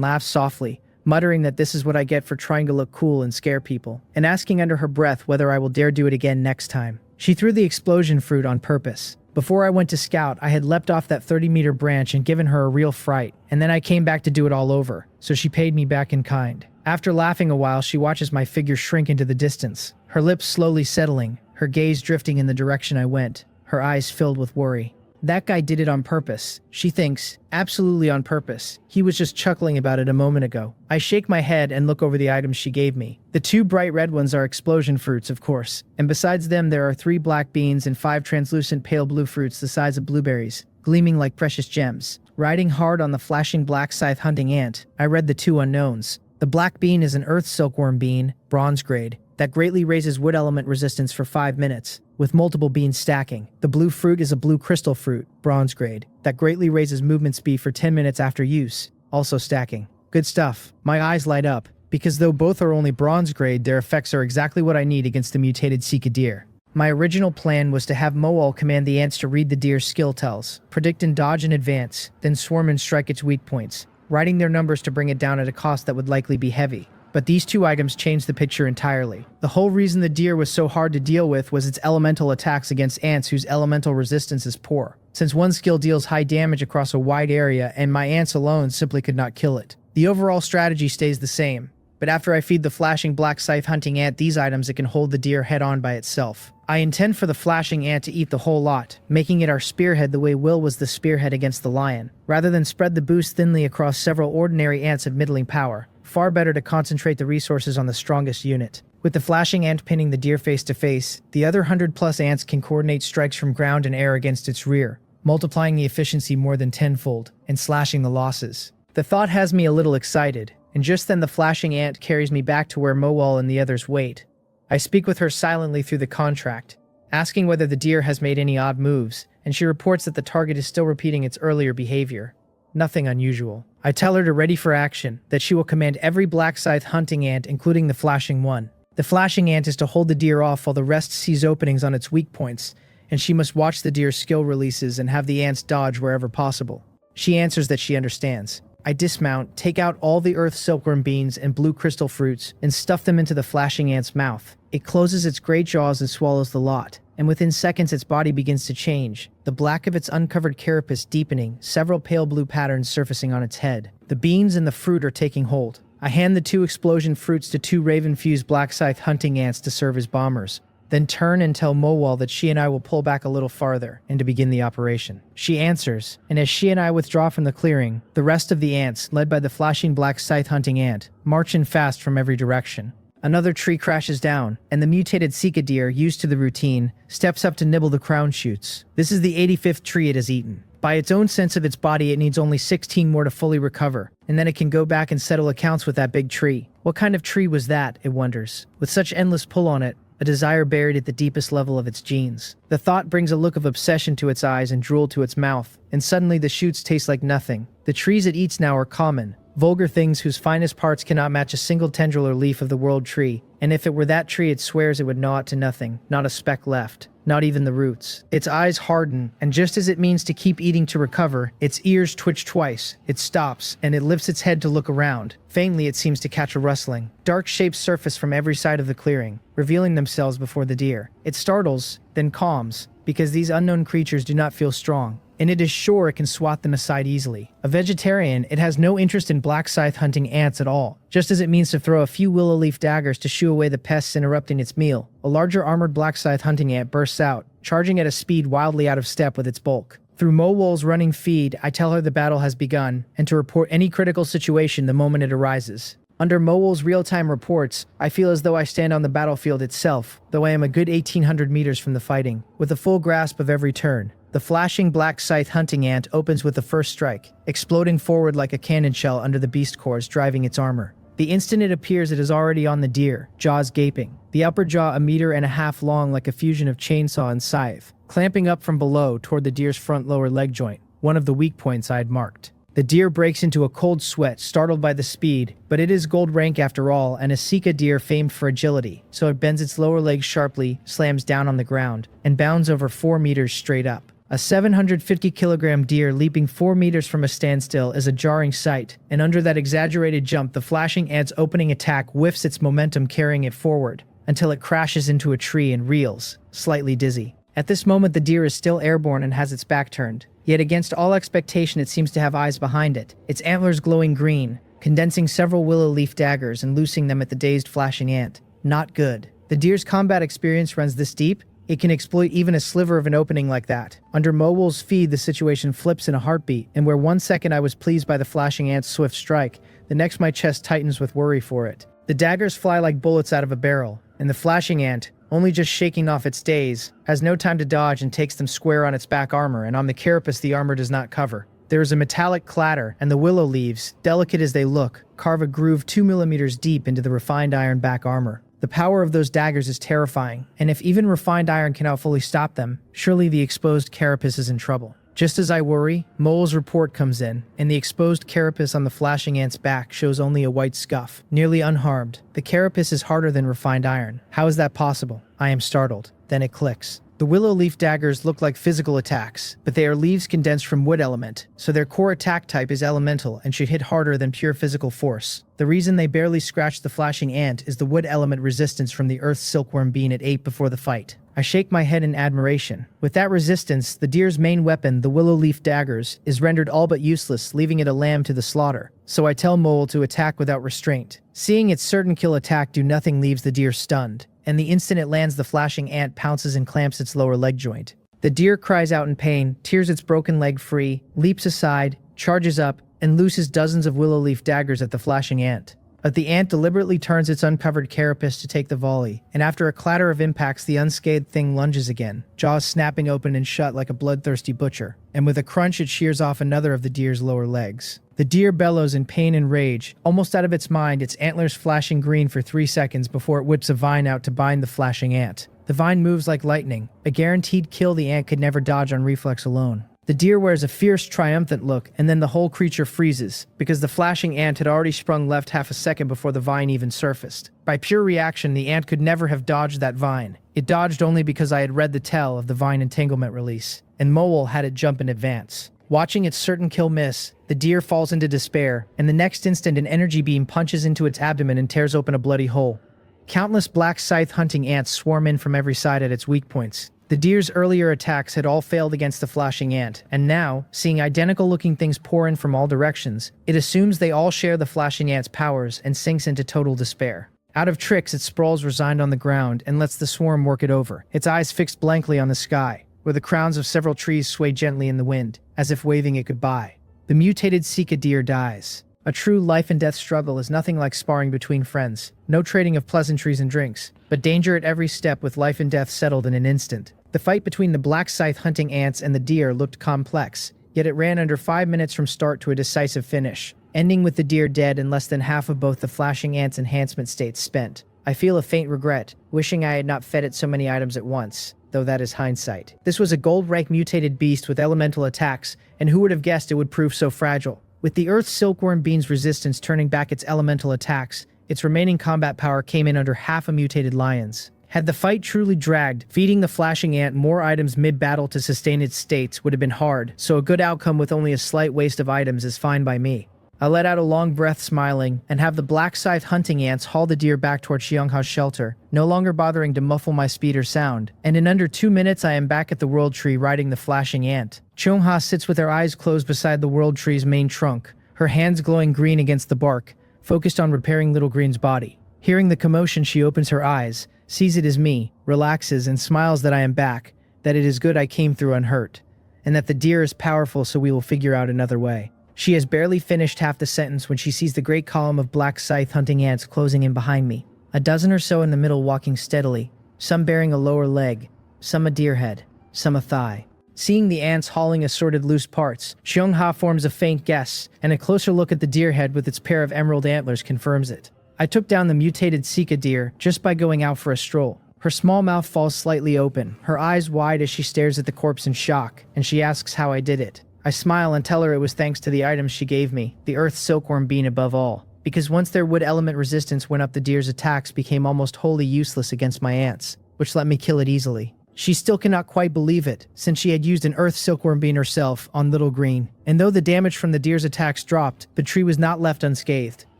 laughs softly, muttering that this is what I get for trying to look cool and scare people, and asking under her breath whether I will dare do it again next time. She threw the explosion fruit on purpose. Before I went to scout, I had leapt off that 30-meter branch and given her a real fright, and then I came back to do it all over, so she paid me back in kind. After laughing a while, she watches my figure shrink into the distance, her lips slowly settling, her gaze drifting in the direction I went, her eyes filled with worry. That guy did it on purpose, she thinks, absolutely on purpose. He was just chuckling about it a moment ago. I shake my head and look over the items she gave me. The 2 bright red ones are explosion fruits, of course, and besides them there are 3 black beans and 5 translucent pale blue fruits the size of blueberries, gleaming like precious gems. Riding hard on the flashing black scythe hunting ant, I read the 2 unknowns. The black bean is an earth silkworm bean, bronze grade, that greatly raises wood element resistance for 5 minutes, with multiple beans stacking. The blue fruit is a blue crystal fruit, bronze grade, that greatly raises movement speed for 10 minutes after use, also stacking. Good stuff. My eyes light up, because though both are only bronze grade, their effects are exactly what I need against the mutated Sika deer. My original plan was to have Moal command the ants to read the deer's skill tells, predict and dodge in advance, then swarm and strike its weak points, writing their numbers to bring it down at a cost that would likely be heavy. But these 2 items changed the picture entirely. The whole reason the deer was so hard to deal with was its elemental attacks against ants whose elemental resistance is poor, since one skill deals high damage across a wide area and my ants alone simply could not kill it. The overall strategy stays the same, but after I feed the flashing black scythe hunting ant these items, it can hold the deer head on by itself. I intend for the flashing ant to eat the whole lot, making it our spearhead the way Will was the spearhead against the lion. Rather than spread the boost thinly across several ordinary ants of middling power, far better to concentrate the resources on the strongest unit. With the flashing ant pinning the deer face to face, the other 100+ ants can coordinate strikes from ground and air against its rear, multiplying the efficiency more than tenfold, and slashing the losses. The thought has me a little excited, and just then the flashing ant carries me back to where Moal and the others wait. I speak with her silently through the contract, asking whether the deer has made any odd moves, and she reports that the target is still repeating its earlier behavior. Nothing unusual. I tell her to ready for action, that she will command every black scythe hunting ant, including the flashing one. The flashing ant is to hold the deer off while the rest sees openings on its weak points, and she must watch the deer's skill releases and have the ants dodge wherever possible. She answers that she understands. I dismount, take out all the earth silkworm beans and blue crystal fruits, and stuff them into the flashing ant's mouth. It closes its great jaws and swallows the lot, and within seconds its body begins to change, the black of its uncovered carapace deepening, several pale blue patterns surfacing on its head. The beans and the fruit are taking hold. I hand the 2 explosion fruits to 2 raven-fused black scythe hunting ants to serve as bombers, then turn and tell Moal that she and I will pull back a little farther and to begin the operation. She answers, and as she and I withdraw from the clearing, the rest of the ants, led by the flashing black scythe hunting ant, march in fast from every direction. Another tree crashes down, and the mutated Sika deer, used to the routine, steps up to nibble the crown shoots. This is the 85th tree it has eaten. By its own sense of its body, it needs only 16 more to fully recover, and then it can go back and settle accounts with that big tree. What kind of tree was that, it wonders, with such endless pull on it, a desire buried at the deepest level of its genes. The thought brings a look of obsession to its eyes and drool to its mouth, and suddenly the shoots taste like nothing. The trees it eats now are common, vulgar things whose finest parts cannot match a single tendril or leaf of the world tree, and if it were that tree it swears it would gnaw it to nothing, not a speck left. Not even the roots. Its eyes harden, and just as it means to keep eating to recover, its ears twitch twice. It stops, and it lifts its head to look around. Faintly it seems to catch a rustling. Dark shapes surface from every side of the clearing, revealing themselves before the deer. It startles, then calms, because these unknown creatures do not feel strong. and it is sure it can swat them aside easily. A vegetarian, it has no interest in black scythe hunting ants at all, just as it means to throw a few willow leaf daggers to shoo away the pests interrupting its meal. A larger armored black scythe hunting ant bursts out, charging at a speed wildly out of step with its bulk. Through Mowol's running feed, I tell her the battle has begun, and to report any critical situation the moment it arises. Under Mowol's real-time reports, I feel as though I stand on the battlefield itself, though I am a good 1,800 meters from the fighting, with a full grasp of every turn. The flashing black scythe hunting ant opens with the first strike, exploding forward like a cannon shell under the beast cores driving its armor. The instant it appears, it is already on the deer, jaws gaping, the upper jaw 1.5 meters long like a fusion of chainsaw and scythe, clamping up from below toward the deer's front lower leg joint, one of the weak points I had marked. The deer breaks into a cold sweat, startled by the speed, but it is gold rank after all, and a scythe deer famed for agility, so it bends its lower leg sharply, slams down on the ground, and bounds over 4 meters straight up. A 750-kilogram deer leaping 4 meters from a standstill is a jarring sight, and under that exaggerated jump, the flashing ant's opening attack whiffs its momentum, carrying it forward, until it crashes into a tree and reels, slightly dizzy. At this moment, the deer is still airborne and has its back turned. Yet against all expectation, it seems to have eyes behind it, its antlers glowing green, condensing several willow leaf daggers and loosing them at the dazed flashing ant. Not good. The deer's combat experience runs this deep, it can exploit even a sliver of an opening like that. Under Mowol's feed, the situation flips in a heartbeat, and where 1 second I was pleased by the flashing ant's swift strike, the next my chest tightens with worry for it. The daggers fly like bullets out of a barrel, and the flashing ant, only just shaking off its daze, has no time to dodge and takes them square on its back armor, and on the carapace the armor does not cover. There is a metallic clatter, and the willow leaves, delicate as they look, carve a groove 2 millimeters deep into the refined iron back armor. The power of those daggers is terrifying, and if even refined iron cannot fully stop them, surely the exposed carapace is in trouble. Just as I worry, Mowol's report comes in, and the exposed carapace on the flashing ant's back shows only a white scuff, nearly unharmed. The carapace is harder than refined iron. How is that possible? I am startled. Then it clicks. The willow leaf daggers look like physical attacks, but they are leaves condensed from wood element, so their core attack type is elemental and should hit harder than pure physical force. The reason they barely scratch the flashing ant is the wood element resistance from the earth's silkworm bean it ate before the fight. I shake my head in admiration. With that resistance, the deer's main weapon, the willow leaf daggers, is rendered all but useless, leaving it a lamb to the slaughter. So I tell Mowol to attack without restraint. Seeing its certain kill attack do nothing leaves the deer stunned, and the instant it lands, the flashing ant pounces and clamps its lower leg joint. The deer cries out in pain, tears its broken leg free, leaps aside, charges up, and looses dozens of willow leaf daggers at the flashing ant. But the ant deliberately turns its uncovered carapace to take the volley, and after a clatter of impacts, the unscathed thing lunges again, jaws snapping open and shut like a bloodthirsty butcher, and with a crunch it shears off another of the deer's lower legs. The deer bellows in pain and rage, almost out of its mind, its antlers flashing green for 3 seconds before it whips a vine out to bind the flashing ant. The vine moves like lightning, a guaranteed kill the ant could never dodge on reflex alone. The deer wears a fierce, triumphant look, and then the whole creature freezes, because the flashing ant had already sprung left half a second before the vine even surfaced. By pure reaction, the ant could never have dodged that vine. It dodged only because I had read the tell of the vine entanglement release, and Mowol had it jump in advance. Watching its certain kill miss, the deer falls into despair, and the next instant an energy beam punches into its abdomen and tears open a bloody hole. Countless black scythe hunting ants swarm in from every side at its weak points. The deer's earlier attacks had all failed against the flashing ant, and now, seeing identical-looking things pour in from all directions, it assumes they all share the flashing ant's powers and sinks into total despair. Out of tricks, it sprawls resigned on the ground and lets the swarm work it over, its eyes fixed blankly on the sky, where the crowns of several trees sway gently in the wind, as if waving it goodbye. The mutated scythe deer dies. A true life-and-death struggle is nothing like sparring between friends. No trading of pleasantries and drinks, but danger at every step with life and death settled in an instant. The fight between the black scythe hunting ants and the deer looked complex, yet it ran under 5 minutes from start to a decisive finish, ending with the deer dead and less than half of both the flashing ant's enhancement states spent. I feel a faint regret, wishing I had not fed it so many items at once, though that is hindsight. This was a gold-rank mutated beast with elemental attacks, and who would have guessed it would prove so fragile? With the Earth's silkworm bean's resistance turning back its elemental attacks, its remaining combat power came in under half a mutated lion's. Had the fight truly dragged, feeding the flashing ant more items mid-battle to sustain its states would have been hard, so a good outcome with only a slight waste of items is fine by me. I let out a long breath smiling, and have the black scythe hunting ants haul the deer back toward Xiongha's shelter, no longer bothering to muffle my speed or sound. And in under 2 minutes I am back at the world tree riding the flashing ant. Xiongha sits with her eyes closed beside the world tree's main trunk, her hands glowing green against the bark, focused on repairing Little Green's body. Hearing the commotion, she opens her eyes, sees it as me, relaxes, and smiles that I am back, that it is good I came through unhurt, and that the deer is powerful, so we will figure out another way. She has barely finished half the sentence when she sees the great column of black scythe hunting ants closing in behind me, a dozen or so in the middle walking steadily, some bearing a lower leg, some a deer head, some a thigh. Seeing the ants hauling assorted loose parts, Xiongha forms a faint guess, and a closer look at the deer head with its pair of emerald antlers confirms it. I took down the mutated scythe deer just by going out for a stroll. Her small mouth falls slightly open, her eyes wide as she stares at the corpse in shock, and she asks how I did it. I smile and tell her it was thanks to the items she gave me, the earth silkworm being above all, because once their wood element resistance went up, the deer's attacks became almost wholly useless against my ants, which let me kill it easily. She still cannot quite believe it, since she had used an earth silkworm bean herself on Little Green, and though the damage from the deer's attacks dropped, the tree was not left unscathed.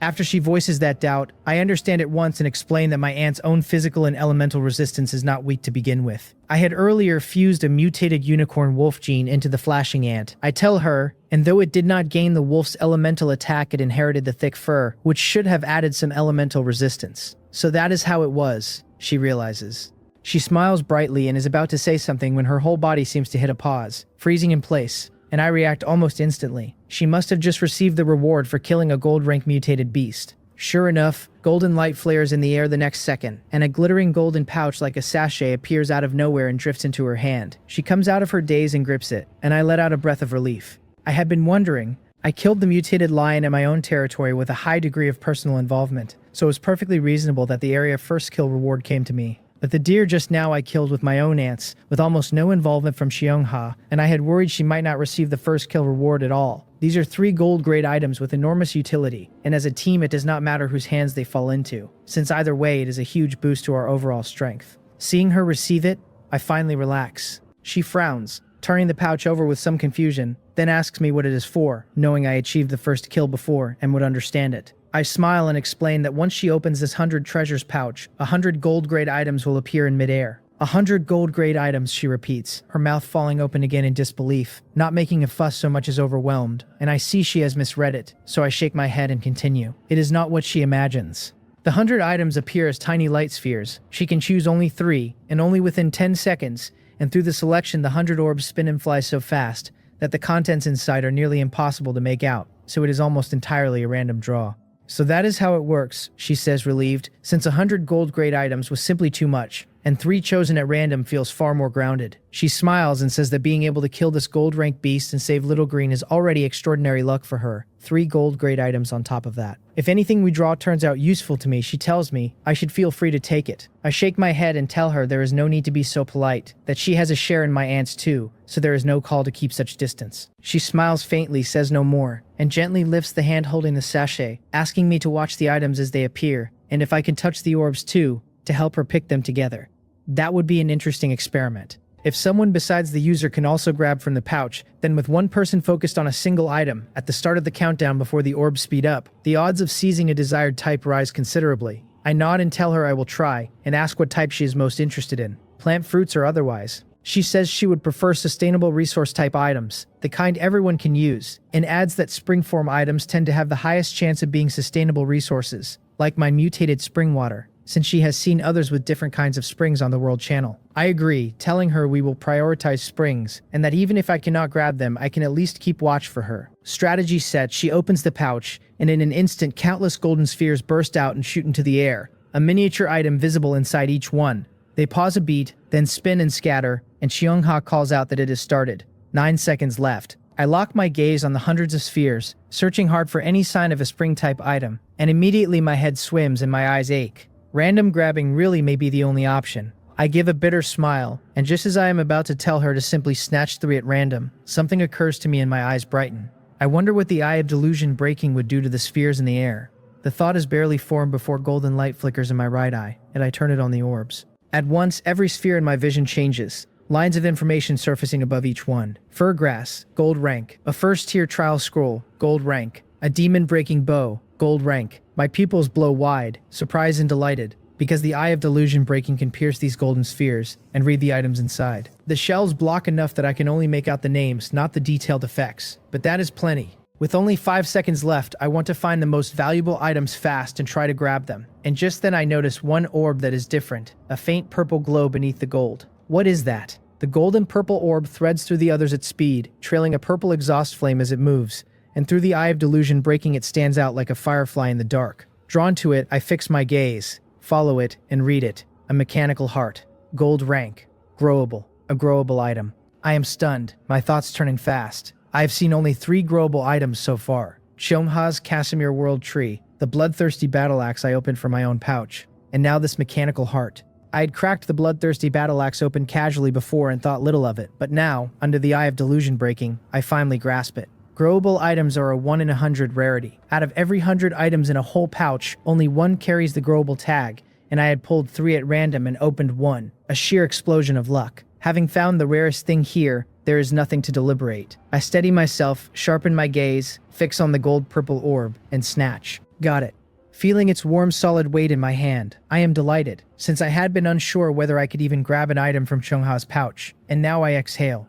After she voices that doubt, I understand at once and explain that my aunt's own physical and elemental resistance is not weak to begin with. I had earlier fused a mutated unicorn wolf gene into the flashing ant. I tell her, and though it did not gain the wolf's elemental attack, it inherited the thick fur, which should have added some elemental resistance. So that is how it was, she realizes. She smiles brightly and is about to say something when her whole body seems to hit a pause, freezing in place, and I react almost instantly. She must have just received the reward for killing a gold-rank mutated beast. Sure enough, golden light flares in the air the next second, and a glittering golden pouch like a sachet appears out of nowhere and drifts into her hand. She comes out of her daze and grips it, and I let out a breath of relief. I had been wondering. I killed the mutated lion in my own territory with a high degree of personal involvement, so it was perfectly reasonable that the area first kill reward came to me. But the deer just now I killed with my own ants, with almost no involvement from Xiongha, and I had worried she might not receive the first kill reward at all. These are 3 gold-grade items with enormous utility, and as a team it does not matter whose hands they fall into, since either way it is a huge boost to our overall strength. Seeing her receive it, I finally relax. She frowns, turning the pouch over with some confusion, then asks me what it is for, knowing I achieved the first kill before and would understand it. I smile and explain that once she opens this 100 treasures pouch, 100 gold-grade items will appear in midair. 100 gold-grade items, she repeats, her mouth falling open again in disbelief, not making a fuss so much as overwhelmed, and I see she has misread it, so I shake my head and continue. It is not what she imagines. The 100 items appear as tiny light spheres. She can choose only 3, and only within 10 seconds, and through the selection the 100 orbs spin and fly so fast that the contents inside are nearly impossible to make out, so it is almost entirely a random draw. So that is how it works, she says, relieved, since 100 gold-grade items was simply too much, and 3 chosen at random feels far more grounded. She smiles and says that being able to kill this gold-ranked beast and save Little Green is already extraordinary luck for her. 3 gold-grade items on top of that. If anything we draw turns out useful to me, she tells me, I should feel free to take it. I shake my head and tell her there is no need to be so polite, that she has a share in my aunt's too, so there is no call to keep such distance. She smiles faintly, says no more, and gently lifts the hand holding the sachet, asking me to watch the items as they appear, and if I can touch the orbs too, to help her pick them together. That would be an interesting experiment. If someone besides the user can also grab from the pouch, then with one person focused on a single item, at the start of the countdown before the orbs speed up, the odds of seizing a desired type rise considerably. I nod and tell her I will try, and ask what type she is most interested in, plant fruits or otherwise. She says she would prefer sustainable resource type items, the kind everyone can use, and adds that spring form items tend to have the highest chance of being sustainable resources, like my mutated spring water, since she has seen others with different kinds of springs on the World Channel. I agree, telling her we will prioritize springs, and that even if I cannot grab them, I can at least keep watch for her. Strategy set, she opens the pouch, and in an instant countless golden spheres burst out and shoot into the air, a miniature item visible inside each one. They pause a beat, then spin and scatter, and Xiongha calls out that it has started. 9 seconds left. I lock my gaze on the hundreds of spheres, searching hard for any sign of a spring-type item, and immediately my head swims and my eyes ache. Random grabbing really may be the only option. I give a bitter smile, and just as I am about to tell her to simply snatch 3 at random, something occurs to me and my eyes brighten. I wonder what the eye of delusion breaking would do to the spheres in the air. The thought is barely formed before golden light flickers in my right eye, and I turn it on the orbs. At once, every sphere in my vision changes. Lines of information surfacing above each one. Fur grass, gold rank. A first-tier trial scroll, gold rank. A demon-breaking bow, gold rank. My pupils blow wide, surprised and delighted, because the eye of delusion breaking can pierce these golden spheres and read the items inside. The shells block enough that I can only make out the names, not the detailed effects. But that is plenty. With only 5 seconds left, I want to find the most valuable items fast and try to grab them. And just then I notice one orb that is different, a faint purple glow beneath the gold. What is that? The golden purple orb threads through the others at speed, trailing a purple exhaust flame as it moves, and through the eye of delusion breaking it stands out like a firefly in the dark. Drawn to it, I fix my gaze, follow it, and read it. A mechanical heart. Gold rank. Growable. A growable item. I am stunned, my thoughts turning fast. I have seen only 3 growable items so far. Cheongha's Casimir World Tree, the bloodthirsty battle axe I opened from my own pouch, and now this mechanical heart. I had cracked the bloodthirsty battle axe open casually before and thought little of it, but now, under the eye of delusion breaking, I finally grasp it. Growable items are a 1 in 100 rarity. Out of every 100 items in a whole pouch, only 1 carries the growable tag, and I had pulled 3 at random and opened 1. A sheer explosion of luck. Having found the rarest thing here, there is nothing to deliberate. I steady myself, sharpen my gaze, fix on the gold-purple orb, and snatch. Got it. Feeling its warm solid weight in my hand, I am delighted, since I had been unsure whether I could even grab an item from Cheongha's pouch, and now I exhale.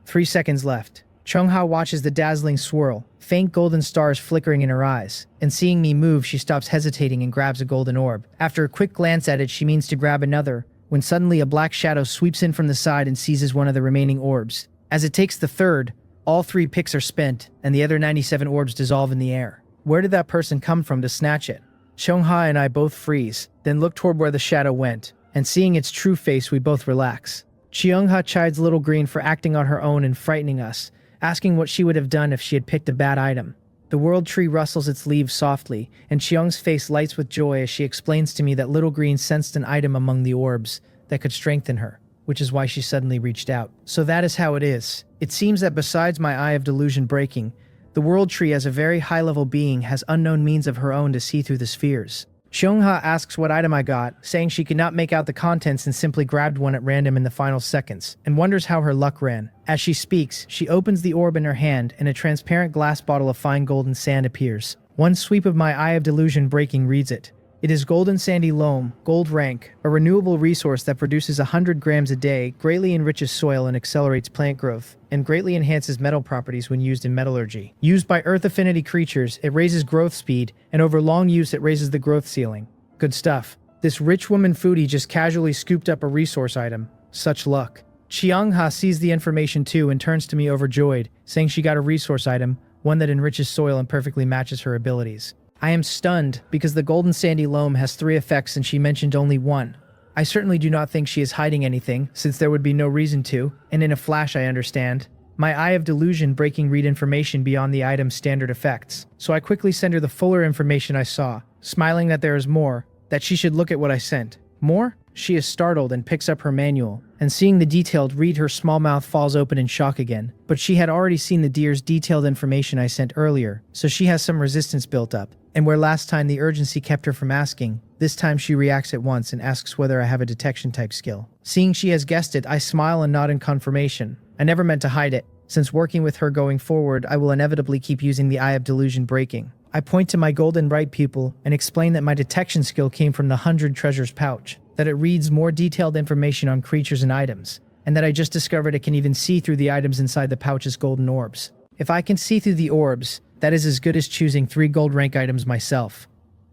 3 seconds left. Cheongha watches the dazzling swirl, faint golden stars flickering in her eyes, and seeing me move she stops hesitating and grabs a golden orb. After a quick glance at it she means to grab another, when suddenly a black shadow sweeps in from the side and seizes one of the remaining orbs. As it takes the third, all 3 picks are spent, and the other 97 orbs dissolve in the air. Where did that person come from to snatch it? Cheongha and I both freeze, then look toward where the shadow went, and seeing its true face we both relax. Cheongha chides Little Green for acting on her own and frightening us, asking what she would have done if she had picked a bad item. The world tree rustles its leaves softly, and Cheong's face lights with joy as she explains to me that Little Green sensed an item among the orbs that could strengthen her, which is why she suddenly reached out. So that is how it is. It seems that besides my eye of delusion breaking, the world tree as a very high-level being has unknown means of her own to see through the spheres. Cheongha asks what item I got, saying she could not make out the contents and simply grabbed one at random in the final seconds, and wonders how her luck ran. As she speaks, she opens the orb in her hand and a transparent glass bottle of fine golden sand appears. One sweep of my eye of delusion breaking reads it. It is golden sandy loam, gold rank, a renewable resource that produces 100 grams a day, greatly enriches soil and accelerates plant growth, and greatly enhances metal properties when used in metallurgy. Used by earth affinity creatures, it raises growth speed, and over long use it raises the growth ceiling. Good stuff. This rich woman foodie just casually scooped up a resource item. Such luck. Cheongha sees the information too and turns to me overjoyed, saying she got a resource item, one that enriches soil and perfectly matches her abilities. I am stunned because the golden sandy loam has 3 effects and she mentioned only 1. I certainly do not think she is hiding anything, since there would be no reason to, and in a flash I understand. My eye of delusion breaking read information beyond the item's standard effects, so I quickly send her the fuller information I saw, smiling that there is more, that she should look at what I sent. More? She is startled and picks up her manual, and seeing the detailed read her small mouth falls open in shock again, but she had already seen the deer's detailed information I sent earlier, so she has some resistance built up. And where last time the urgency kept her from asking, this time she reacts at once and asks whether I have a detection type skill. Seeing she has guessed it, I smile and nod in confirmation. I never meant to hide it. Since working with her going forward, I will inevitably keep using the eye of delusion breaking. I point to my golden right pupil and explain that my detection skill came from the 100 treasures pouch, that it reads more detailed information on creatures and items, and that I just discovered it can even see through the items inside the pouch's golden orbs. If I can see through the orbs, that is as good as choosing 3 gold rank items myself.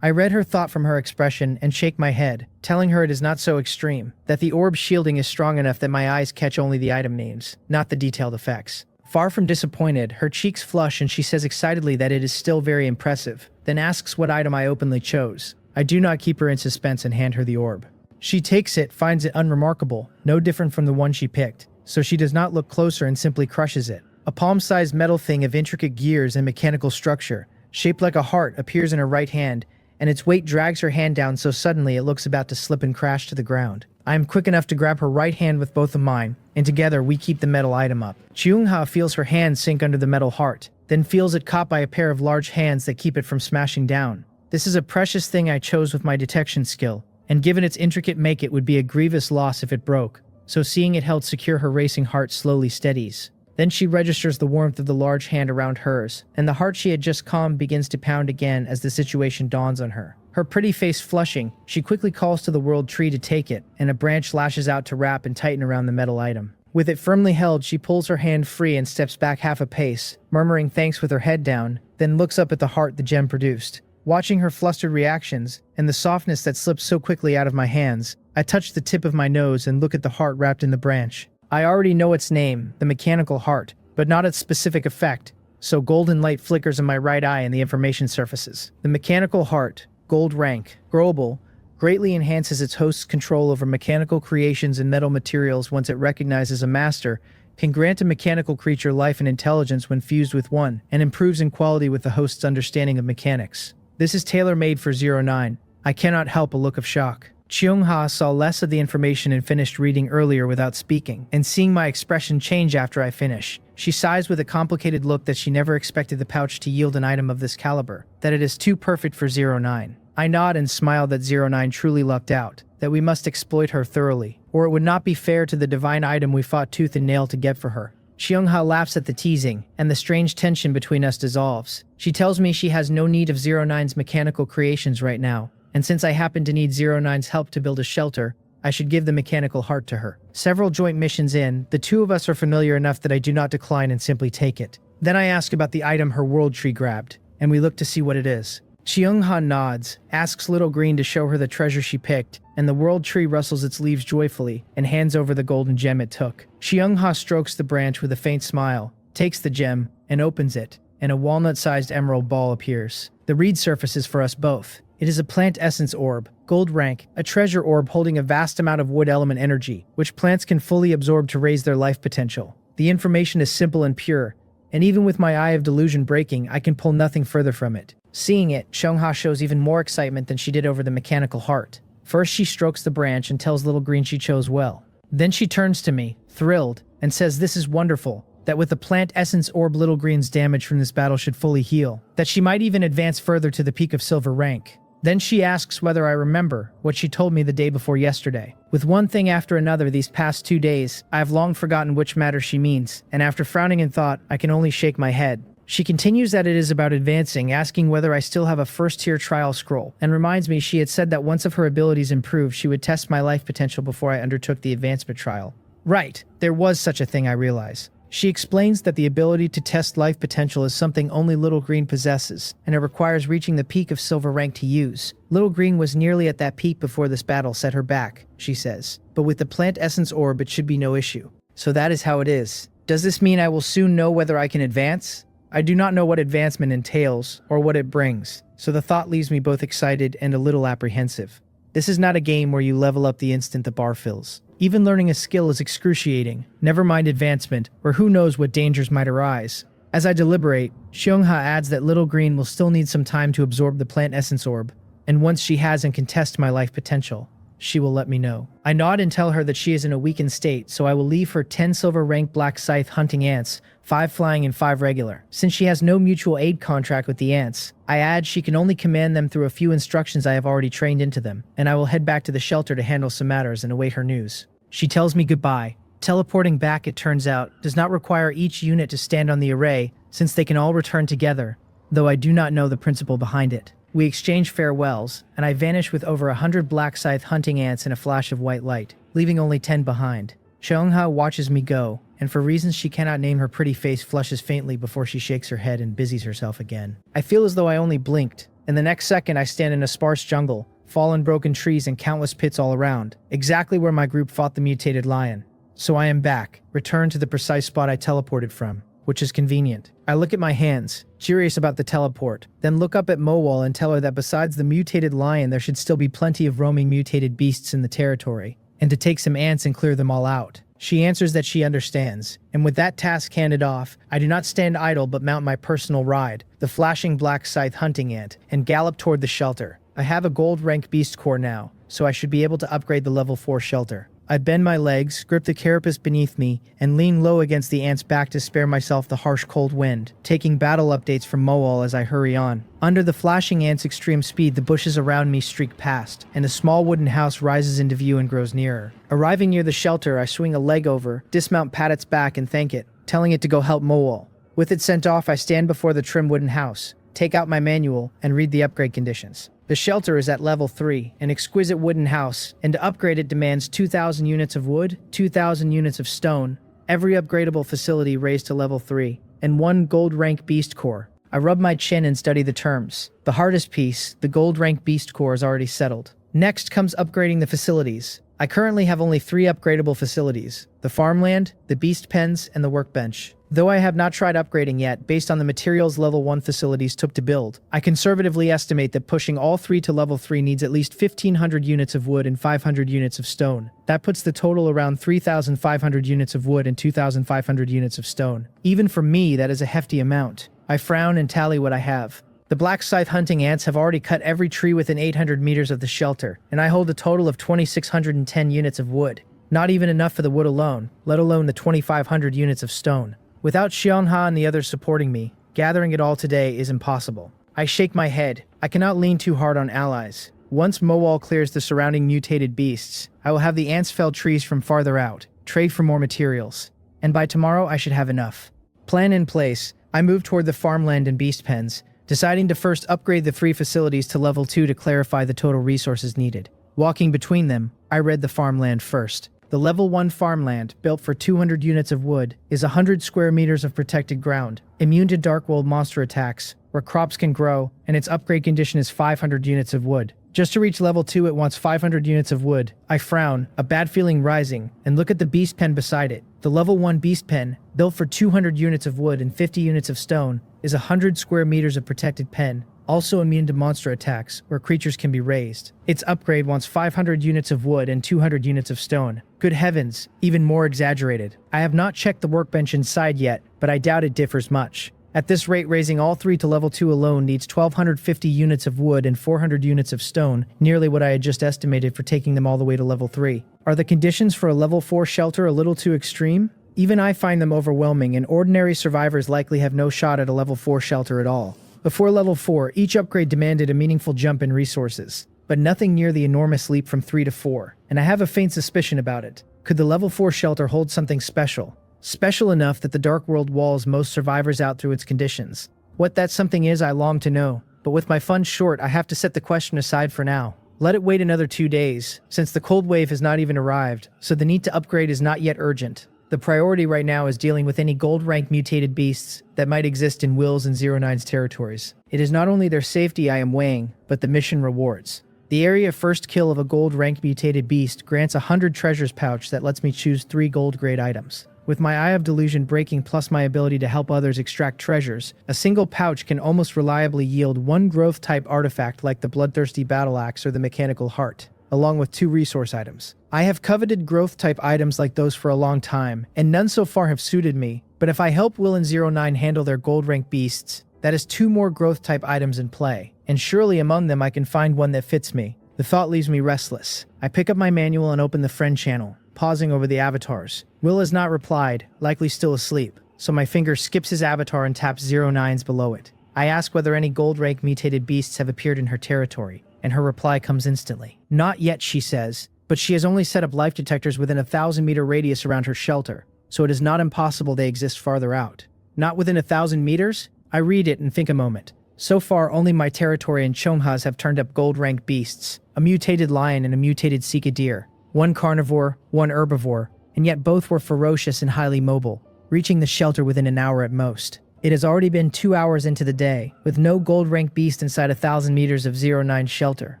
I read her thought from her expression and shake my head, telling her it is not so extreme, that the orb shielding is strong enough that my eyes catch only the item names, not the detailed effects. Far from disappointed, her cheeks flush and she says excitedly that it is still very impressive, then asks what item I openly chose. I do not keep her in suspense and hand her the orb. She takes it, finds it unremarkable, no different from the one she picked, so she does not look closer and simply crushes it. A palm-sized metal thing of intricate gears and mechanical structure, shaped like a heart, appears in her right hand, and its weight drags her hand down so suddenly it looks about to slip and crash to the ground. I am quick enough to grab her right hand with both of mine, and together we keep the metal item up. Cheongha feels her hand sink under the metal heart, then feels it caught by a pair of large hands that keep it from smashing down. This is a precious thing I chose with my detection skill, and given its intricate make it would be a grievous loss if it broke, so seeing it held secure her racing heart slowly steadies. Then she registers the warmth of the large hand around hers, and the heart she had just calmed begins to pound again as the situation dawns on her. Her pretty face flushing, she quickly calls to the world tree to take it, and a branch lashes out to wrap and tighten around the metal item. With it firmly held, she pulls her hand free and steps back half a pace, murmuring thanks with her head down, then looks up at the heart the gem produced. Watching her flustered reactions, and the softness that slips so quickly out of my hands, I touch the tip of my nose and look at the heart wrapped in the branch. I already know its name, the mechanical heart, but not its specific effect, so golden light flickers in my right eye and the information surfaces. The mechanical heart, gold rank, global, greatly enhances its host's control over mechanical creations and metal materials once it recognizes a master, can grant a mechanical creature life and intelligence when fused with one, and improves in quality with the host's understanding of mechanics. This is tailor-made for 09. I cannot help a look of shock. Cheung-ha saw less of the information and finished reading earlier without speaking, and seeing my expression change after I finish, she sighs with a complicated look that she never expected the pouch to yield an item of this caliber, that it is too perfect for 09. I nod and smile that 09 truly lucked out, that we must exploit her thoroughly, or it would not be fair to the divine item we fought tooth and nail to get for her. Cheung-ha laughs at the teasing, and the strange tension between us dissolves. She tells me she has no need of 09's mechanical creations right now, and since I happen to need 09's help to build a shelter, I should give the mechanical heart to her. Several joint missions in, the two of us are familiar enough that I do not decline and simply take it. Then I ask about the item her world tree grabbed, and we look to see what it is. Cheung-ha nods, asks Little Green to show her the treasure she picked, and the world tree rustles its leaves joyfully and hands over the golden gem it took. Cheung-ha strokes the branch with a faint smile, takes the gem, and opens it, and a walnut-sized emerald ball appears. The read surfaces for us both. It is a plant essence orb, gold rank, a treasure orb holding a vast amount of wood element energy, which plants can fully absorb to raise their life potential. The information is simple and pure, and even with my eye of delusion breaking, I can pull nothing further from it. Seeing it, Cheung-ha shows even more excitement than she did over the mechanical heart. First she strokes the branch and tells Little Green she chose well. Then she turns to me, thrilled, and says this is wonderful, that with the plant essence orb Little Green's damage from this battle should fully heal, that she might even advance further to the peak of silver rank. Then she asks whether I remember what she told me the day before yesterday. With one thing after another these past 2 days, I have long forgotten which matter she means, and after frowning in thought, I can only shake my head. She continues that it is about advancing, asking whether I still have a first-tier trial scroll, and reminds me she had said that once of her abilities improved, she would test my life potential before I undertook the advancement trial. Right, there was such a thing, I realize. She explains that the ability to test life potential is something only Little Green possesses, and it requires reaching the peak of silver rank to use. Little Green was nearly at that peak before this battle set her back, she says. But with the plant essence orb, it should be no issue. So that is how it is. Does this mean I will soon know whether I can advance? I do not know what advancement entails, or what it brings, so the thought leaves me both excited and a little apprehensive. This is not a game where you level up the instant the bar fills. Even learning a skill is excruciating, never mind advancement, or who knows what dangers might arise. As I deliberate, Cheung-ha adds that Little Green will still need some time to absorb the plant essence orb, and once she has and can test my life potential, she will let me know. I nod and tell her that she is in a weakened state, so I will leave her 10 silver rank black scythe hunting ants, 5 flying and 5 regular. Since she has no mutual aid contract with the ants, I add she can only command them through a few instructions I have already trained into them, and I will head back to the shelter to handle some matters and await her news. She tells me goodbye. Teleporting back, it turns out, does not require each unit to stand on the array, since they can all return together, though I do not know the principle behind it. We exchange farewells, and I vanish with over 100 black scythe hunting ants in a flash of white light, leaving only 10 behind. Cheung-ha watches me go, and for reasons she cannot name, her pretty face flushes faintly before she shakes her head and busies herself again. I feel as though I only blinked, and the next second I stand in a sparse jungle, fallen broken trees and countless pits all around, exactly where my group fought the mutated lion. So I am back, returned to the precise spot I teleported from, which is convenient. I look at my hands, curious about the teleport, then look up at Mowal and tell her that besides the mutated lion there should still be plenty of roaming mutated beasts in the territory, and to take some ants and clear them all out. She answers that she understands, and with that task handed off, I do not stand idle but mount my personal ride, the flashing black scythe hunting ant, and gallop toward the shelter. I have a gold rank beast core now, so I should be able to upgrade the level 4 shelter. I bend my legs, grip the carapace beneath me, and lean low against the ant's back to spare myself the harsh cold wind, taking battle updates from Mowal as I hurry on. Under the flashing ant's extreme speed, the bushes around me streak past, and a small wooden house rises into view and grows nearer. Arriving near the shelter, I swing a leg over, dismount, pat its back, and thank it. telling it to go help Mowal. With it sent off, I stand before the trim wooden house, take out my manual, and read the upgrade conditions. The shelter is at level 3, an exquisite wooden house, and to upgrade it demands 2,000 units of wood, 2,000 units of stone, every upgradable facility raised to level 3, and 1 gold rank beast core. I rub my chin and study the terms. The hardest piece, the gold rank beast core, is already settled. Next comes upgrading the facilities. I currently have only 3 upgradable facilities: the farmland, the beast pens, and the workbench. Though I have not tried upgrading yet, based on the materials level 1 facilities took to build, I conservatively estimate that pushing all 3 to level 3 needs at least 1,500 units of wood and 500 units of stone. That puts the total around 3,500 units of wood and 2,500 units of stone. Even for me, that is a hefty amount. I frown and tally what I have. The black scythe hunting ants have already cut every tree within 800 meters of the shelter, and I hold a total of 2,610 units of wood. Not even enough for the wood alone, let alone the 2,500 units of stone. Without Xianha and the others supporting me, gathering it all today is impossible. I shake my head. I cannot lean too hard on allies. Once Mowal clears the surrounding mutated beasts, I will have the ants fell trees from farther out, trade for more materials. And by tomorrow I should have enough. Plan in place, I move toward the farmland and beast pens, deciding to first upgrade the 3 facilities to level 2 to clarify the total resources needed. Walking between them, I read the farmland first. The level 1 farmland, built for 200 units of wood, is 100 square meters of protected ground, immune to dark world monster attacks, where crops can grow, and its upgrade condition is 500 units of wood. Just to reach level 2 it wants 500 units of wood. I frown, a bad feeling rising, and look at the beast pen beside it. The level 1 beast pen, built for 200 units of wood and 50 units of stone, is 100 square meters of protected pen, also immune to monster attacks, where creatures can be raised. Its upgrade wants 500 units of wood and 200 units of stone. Good heavens, even more exaggerated. I have not checked the workbench inside yet, but I doubt it differs much. At this rate, raising all 3 to level 2 alone needs 1,250 units of wood and 400 units of stone, nearly what I had just estimated for taking them all the way to level 3. Are the conditions for a level 4 shelter a little too extreme? Even I find them overwhelming, and ordinary survivors likely have no shot at a level 4 shelter at all. Before level 4, each upgrade demanded a meaningful jump in resources, but nothing near the enormous leap from 3 to 4, and I have a faint suspicion about it. Could the level 4 shelter hold something special? Special enough that the Dark World walls most survivors out through its conditions. What that something is, I long to know, but with my funds short, I have to set the question aside for now. Let it wait another 2 days, since the cold wave has not even arrived, so the need to upgrade is not yet urgent. The priority right now is dealing with any gold rank mutated beasts that might exist in Will's and 09's territories. It is not only their safety I am weighing, but the mission rewards. The area first kill of a gold rank mutated beast grants 100 treasures pouch that lets me choose 3 gold grade items. With my Eye of Delusion breaking plus my ability to help others extract treasures, a single pouch can almost reliably yield 1 growth type artifact like the Bloodthirsty Battle Axe or the Mechanical Heart, along with 2 resource items. I have coveted growth type items like those for a long time, and none so far have suited me, but if I help Will and 09 handle their gold rank beasts, that is 2 more growth type items in play, and surely among them I can find one that fits me. The thought leaves me restless. I pick up my manual and open the friend channel, pausing over the avatars. Will has not replied, likely still asleep, so my finger skips his avatar and taps 09's below it. I ask whether any gold rank mutated beasts have appeared in her territory, and her reply comes instantly. Not yet, she says, but she has only set up life detectors within a 1,000-meter radius around her shelter, so it is not impossible they exist farther out. Not within 1,000 meters? I read it and think a moment. So far, only my territory and Chomhas have turned up gold-ranked beasts, a mutated lion and a mutated sika deer, 1 carnivore, 1 herbivore, and yet both were ferocious and highly mobile, reaching the shelter within an hour at most. It has already been 2 hours into the day, with no gold-ranked beast inside 1,000 meters of 09's shelter,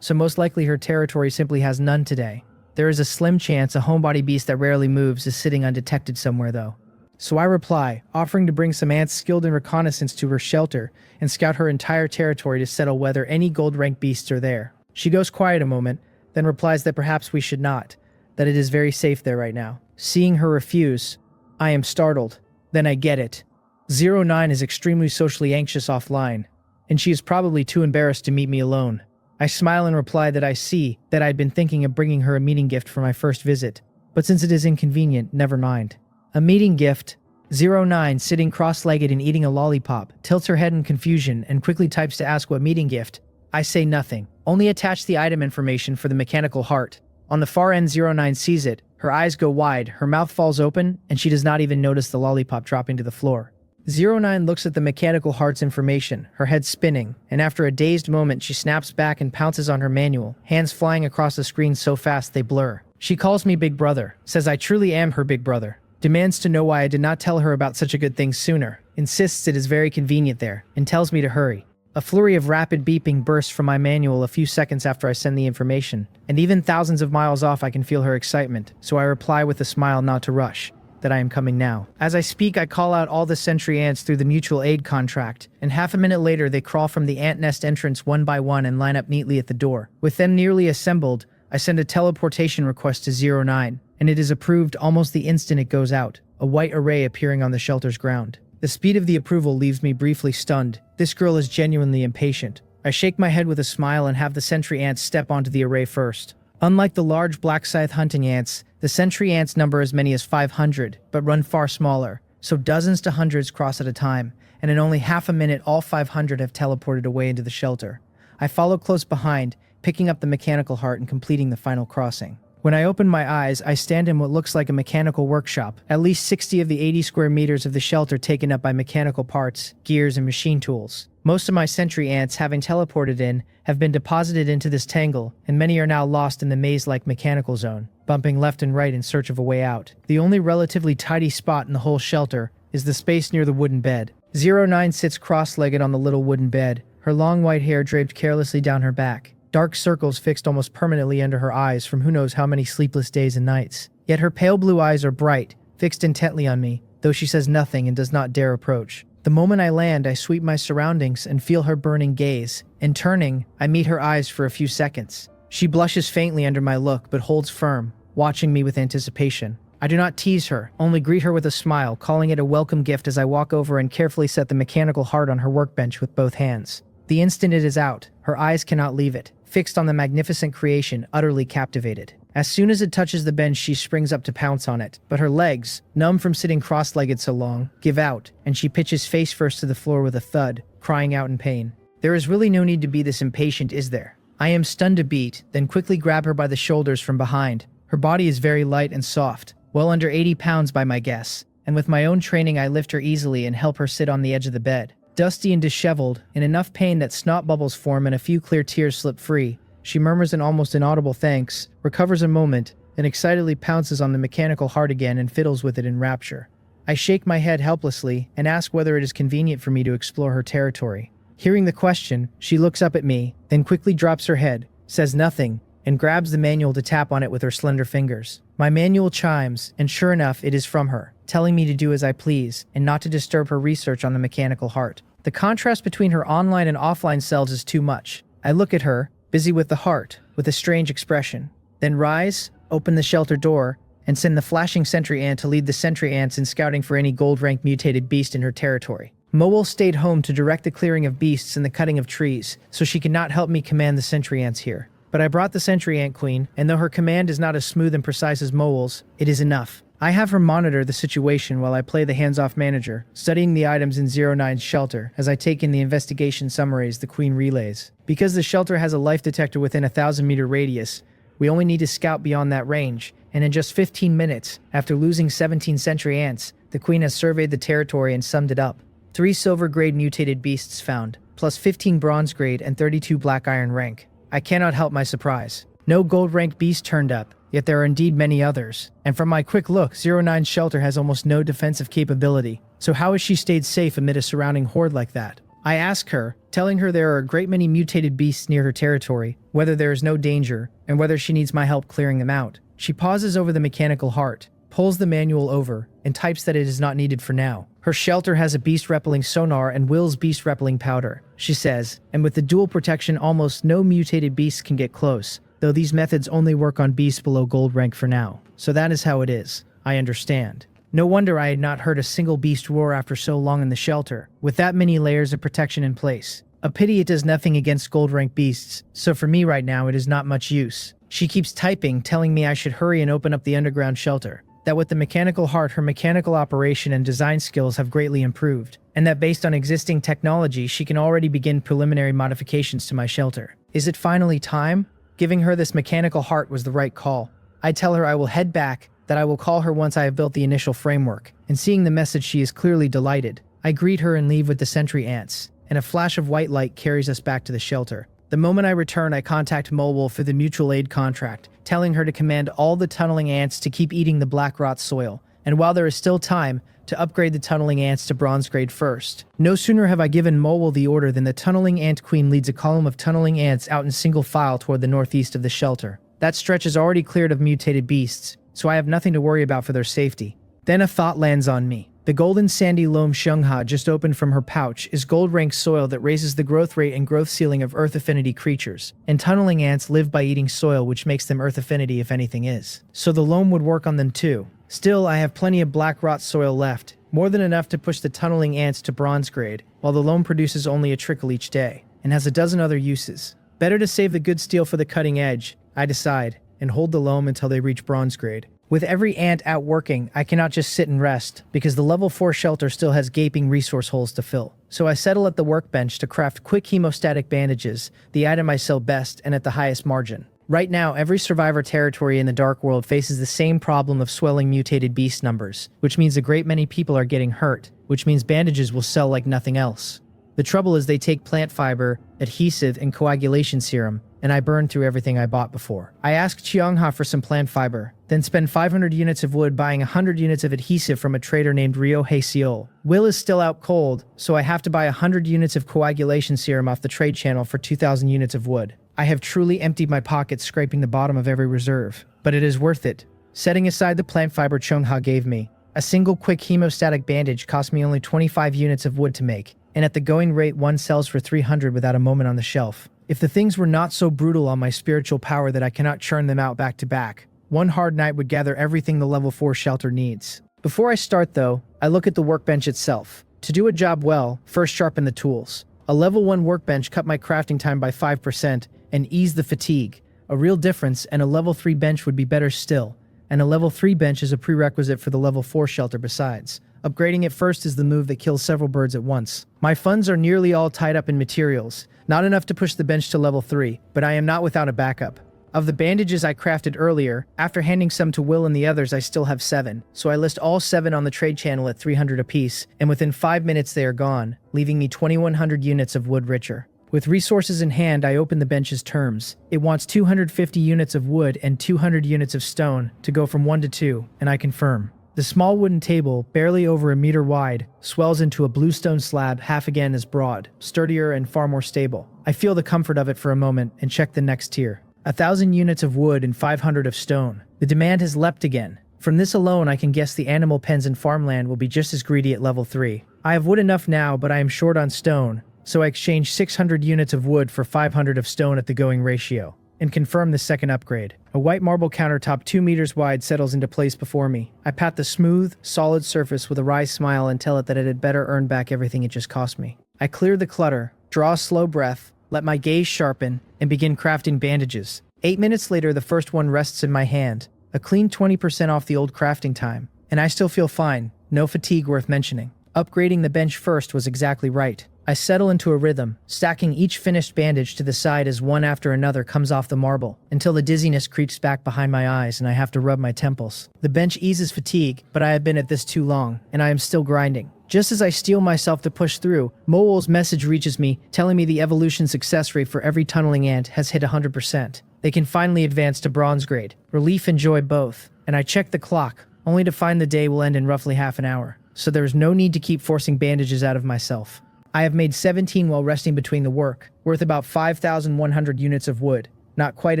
so most likely her territory simply has none today. There is a slim chance a homebody beast that rarely moves is sitting undetected somewhere though. So I reply, offering to bring some ants skilled in reconnaissance to her shelter and scout her entire territory to settle whether any gold-ranked beasts are there. She goes quiet a moment, then replies that perhaps we should not, that it is very safe there right now. Seeing her refuse, I am startled. Then I get it. 09 is extremely socially anxious offline, and she is probably too embarrassed to meet me alone. I smile and reply that I see that I'd been thinking of bringing her a meeting gift for my first visit, but since it is inconvenient, never mind. A meeting gift. 09, sitting cross-legged and eating a lollipop, tilts her head in confusion and quickly types to ask what meeting gift. I say nothing, only attach the item information for the mechanical heart. On the far end 09 sees it, Her eyes go wide, her mouth falls open, and she does not even notice the lollipop dropping to the floor. 09 looks at the mechanical heart's information, her head spinning, and after a dazed moment she snaps back and pounces on her manual, hands flying across the screen so fast they blur. She calls me Big Brother, says I truly am her big brother, demands to know why I did not tell her about such a good thing sooner, insists it is very convenient there, and tells me to hurry. A flurry of rapid beeping bursts from my manual a few seconds after I send the information, and even thousands of miles off I can feel her excitement, so I reply with a smile not to rush, that I am coming now. As I speak, I call out all the sentry ants through the mutual aid contract, and half a minute later they crawl from the ant nest entrance one by one and line up neatly at the door. With them nearly assembled, I send a teleportation request to 09, and it is approved almost the instant it goes out, a white array appearing on the shelter's ground. The speed of the approval leaves me briefly stunned. This girl is genuinely impatient. I shake my head with a smile and have the sentry ants step onto the array first. Unlike the large black scythe hunting ants, the sentry ants number as many as 500, but run far smaller, so dozens to hundreds cross at a time, and in only half a minute all 500 have teleported away into the shelter. I follow close behind, picking up the mechanical heart and completing the final crossing. When I open my eyes, I stand in what looks like a mechanical workshop, at least 60 of the 80 square meters of the shelter taken up by mechanical parts, gears, and machine tools. Most of my sentry ants, having teleported in, have been deposited into this tangle, and many are now lost in the maze-like mechanical zone, bumping left and right in search of a way out. The only relatively tidy spot in the whole shelter is the space near the wooden bed. 09 sits cross-legged on the little wooden bed, her long white hair draped carelessly down her back. Dark circles fixed almost permanently under her eyes from who knows how many sleepless days and nights. Yet her pale blue eyes are bright, fixed intently on me, though she says nothing and does not dare approach. The moment I land, I sweep my surroundings and feel her burning gaze, and turning, I meet her eyes for a few seconds. She blushes faintly under my look but holds firm, watching me with anticipation. I do not tease her, only greet her with a smile, calling it a welcome gift as I walk over and carefully set the mechanical heart on her workbench with both hands. The instant it is out, her eyes cannot leave it, fixed on the magnificent creation, utterly captivated. As soon as it touches the bench, she springs up to pounce on it, but her legs, numb from sitting cross-legged so long, give out, and she pitches face first to the floor with a thud, crying out in pain. There is really no need to be this impatient, is there? I am stunned a beat, then quickly grab her by the shoulders from behind. Her body is very light and soft, well under 80 pounds by my guess, and with my own training I lift her easily and help her sit on the edge of the bed. Dusty and disheveled, in enough pain that snot bubbles form and a few clear tears slip free, she murmurs an almost inaudible thanks, recovers a moment, then excitedly pounces on the mechanical heart again and fiddles with it in rapture. I shake my head helplessly and ask whether it is convenient for me to explore her territory. Hearing the question, she looks up at me, then quickly drops her head, says nothing, and grabs the manual to tap on it with her slender fingers. My manual chimes, and sure enough, it is from her, telling me to do as I please, and not to disturb her research on the mechanical heart. The contrast between her online and offline selves is too much. I look at her, busy with the heart, with a strange expression, then rise, open the shelter door, and send the flashing sentry ant to lead the sentry ants in scouting for any gold-rank mutated beast in her territory. Mowell stayed home to direct the clearing of beasts and the cutting of trees, so she could not help me command the sentry ants here. But I brought the sentry ant queen, and though her command is not as smooth and precise as Mowell's, it is enough. I have her monitor the situation while I play the hands-off manager, studying the items in 09's shelter as I take in the investigation summaries the queen relays. Because the shelter has a life detector within a 1,000-meter radius, we only need to scout beyond that range, and in just 15 minutes, after losing 17 sentry ants, the queen has surveyed the territory and summed it up. 3 silver-grade mutated beasts found, plus 15 bronze-grade and 32 black iron rank. I cannot help my surprise. No gold-ranked beast turned up, yet there are indeed many others. And from my quick look, 09's shelter has almost no defensive capability. So how has she stayed safe amid a surrounding horde like that? I ask her, telling her there are a great many mutated beasts near her territory, whether there is no danger, and whether she needs my help clearing them out. She pauses over the mechanical heart, pulls the manual over, and types that it is not needed for now. Her shelter has a beast-repelling sonar and Will's beast-repelling powder, she says, and with the dual protection almost no mutated beasts can get close, though these methods only work on beasts below gold rank for now. So that is how it is. I understand. No wonder I had not heard a single beast roar after so long in the shelter, with that many layers of protection in place. A pity it does nothing against gold rank beasts, so for me right now it is not much use. She keeps typing, telling me I should hurry and open up the underground shelter. That with the mechanical heart, her mechanical operation and design skills have greatly improved, and that based on existing technology, she can already begin preliminary modifications to my shelter. Is it finally time? Giving her this mechanical heart was the right call. I tell her I will head back, that I will call her once I have built the initial framework, and seeing the message she is clearly delighted. I greet her and leave with the sentry ants, and a flash of white light carries us back to the shelter. The moment I return, I contact Mole for the mutual aid contract, telling her to command all the tunneling ants to keep eating the black rot soil, and while there is still time, to upgrade the tunneling ants to bronze grade first. No sooner have I given Mole the order than the tunneling ant queen leads a column of tunneling ants out in single file toward the northeast of the shelter. That stretch is already cleared of mutated beasts, so I have nothing to worry about for their safety. Then a thought lands on me. The golden sandy loam Xiongha just opened from her pouch is gold-ranked soil that raises the growth rate and growth ceiling of Earth affinity creatures, and tunneling ants live by eating soil, which makes them Earth affinity if anything is. So the loam would work on them too. Still, I have plenty of black rot soil left, more than enough to push the tunneling ants to bronze grade, while the loam produces only a trickle each day, and has a dozen other uses. Better to save the good steel for the cutting edge, I decide, and hold the loam until they reach bronze grade. With every ant out working, I cannot just sit and rest, because the level 4 shelter still has gaping resource holes to fill. So I settle at the workbench to craft quick hemostatic bandages, the item I sell best and at the highest margin. Right now, every survivor territory in the Dark World faces the same problem of swelling mutated beast numbers, which means a great many people are getting hurt, which means bandages will sell like nothing else. The trouble is they take plant fiber, adhesive, and coagulation serum, and I burn through everything I bought before. I ask Xiongha for some plant fiber, then spend 500 units of wood buying 100 units of adhesive from a trader named Rio Heisiol. Will is still out cold, so I have to buy 100 units of coagulation serum off the trade channel for 2,000 units of wood. I have truly emptied my pockets, scraping the bottom of every reserve, but it is worth it. Setting aside the plant fiber Xiongha gave me, a single quick hemostatic bandage cost me only 25 units of wood to make, and at the going rate one sells for 300 without a moment on the shelf. If the things were not so brutal on my spiritual power that I cannot churn them out back to back, one hard night would gather everything the level 4 shelter needs. Before I start though, I look at the workbench itself. To do a job well, first sharpen the tools. A level 1 workbench cut my crafting time by 5% and eased the fatigue. A real difference, and a level 3 bench would be better still. And a level 3 bench is a prerequisite for the level 4 shelter besides. Upgrading it first is the move that kills several birds at once. My funds are nearly all tied up in materials. Not enough to push the bench to level 3, but I am not without a backup. Of the bandages I crafted earlier, after handing some to Will and the others I still have 7, so I list all 7 on the trade channel at 300 apiece, and within 5 minutes they are gone, leaving me 2100 units of wood richer. With resources in hand, I open the bench's terms. It wants 250 units of wood and 200 units of stone to go from 1 to 2, and I confirm. The small wooden table, barely over a meter wide, swells into a bluestone slab half again as broad, sturdier and far more stable. I feel the comfort of it for a moment and check the next tier. 1,000 units of wood and 500 of stone. The demand has leapt again. From this alone, I can guess the animal pens and farmland will be just as greedy at level 3. I have wood enough now, but I am short on stone, so I exchange 600 units of wood for 500 of stone at the going ratio, and confirm the second upgrade. A white marble countertop 2 meters wide settles into place before me. I pat the smooth, solid surface with a wry smile and tell it that it had better earn back everything it just cost me. I clear the clutter, draw a slow breath, let my gaze sharpen, and begin crafting bandages. 8 minutes later, the first one rests in my hand, a clean 20% off the old crafting time, and I still feel fine, no fatigue worth mentioning. Upgrading the bench first was exactly right. I settle into a rhythm, stacking each finished bandage to the side as one after another comes off the marble, until the dizziness creeps back behind my eyes and I have to rub my temples. The bench eases fatigue, but I have been at this too long, and I am still grinding. Just as I steel myself to push through, Mool's message reaches me, telling me the evolution success rate for every tunneling ant has hit 100%. They can finally advance to bronze grade. Relief and joy both. And I check the clock, only to find the day will end in roughly half an hour. So there is no need to keep forcing bandages out of myself. I have made 17 while resting between the work, worth about 5,100 units of wood. Not quite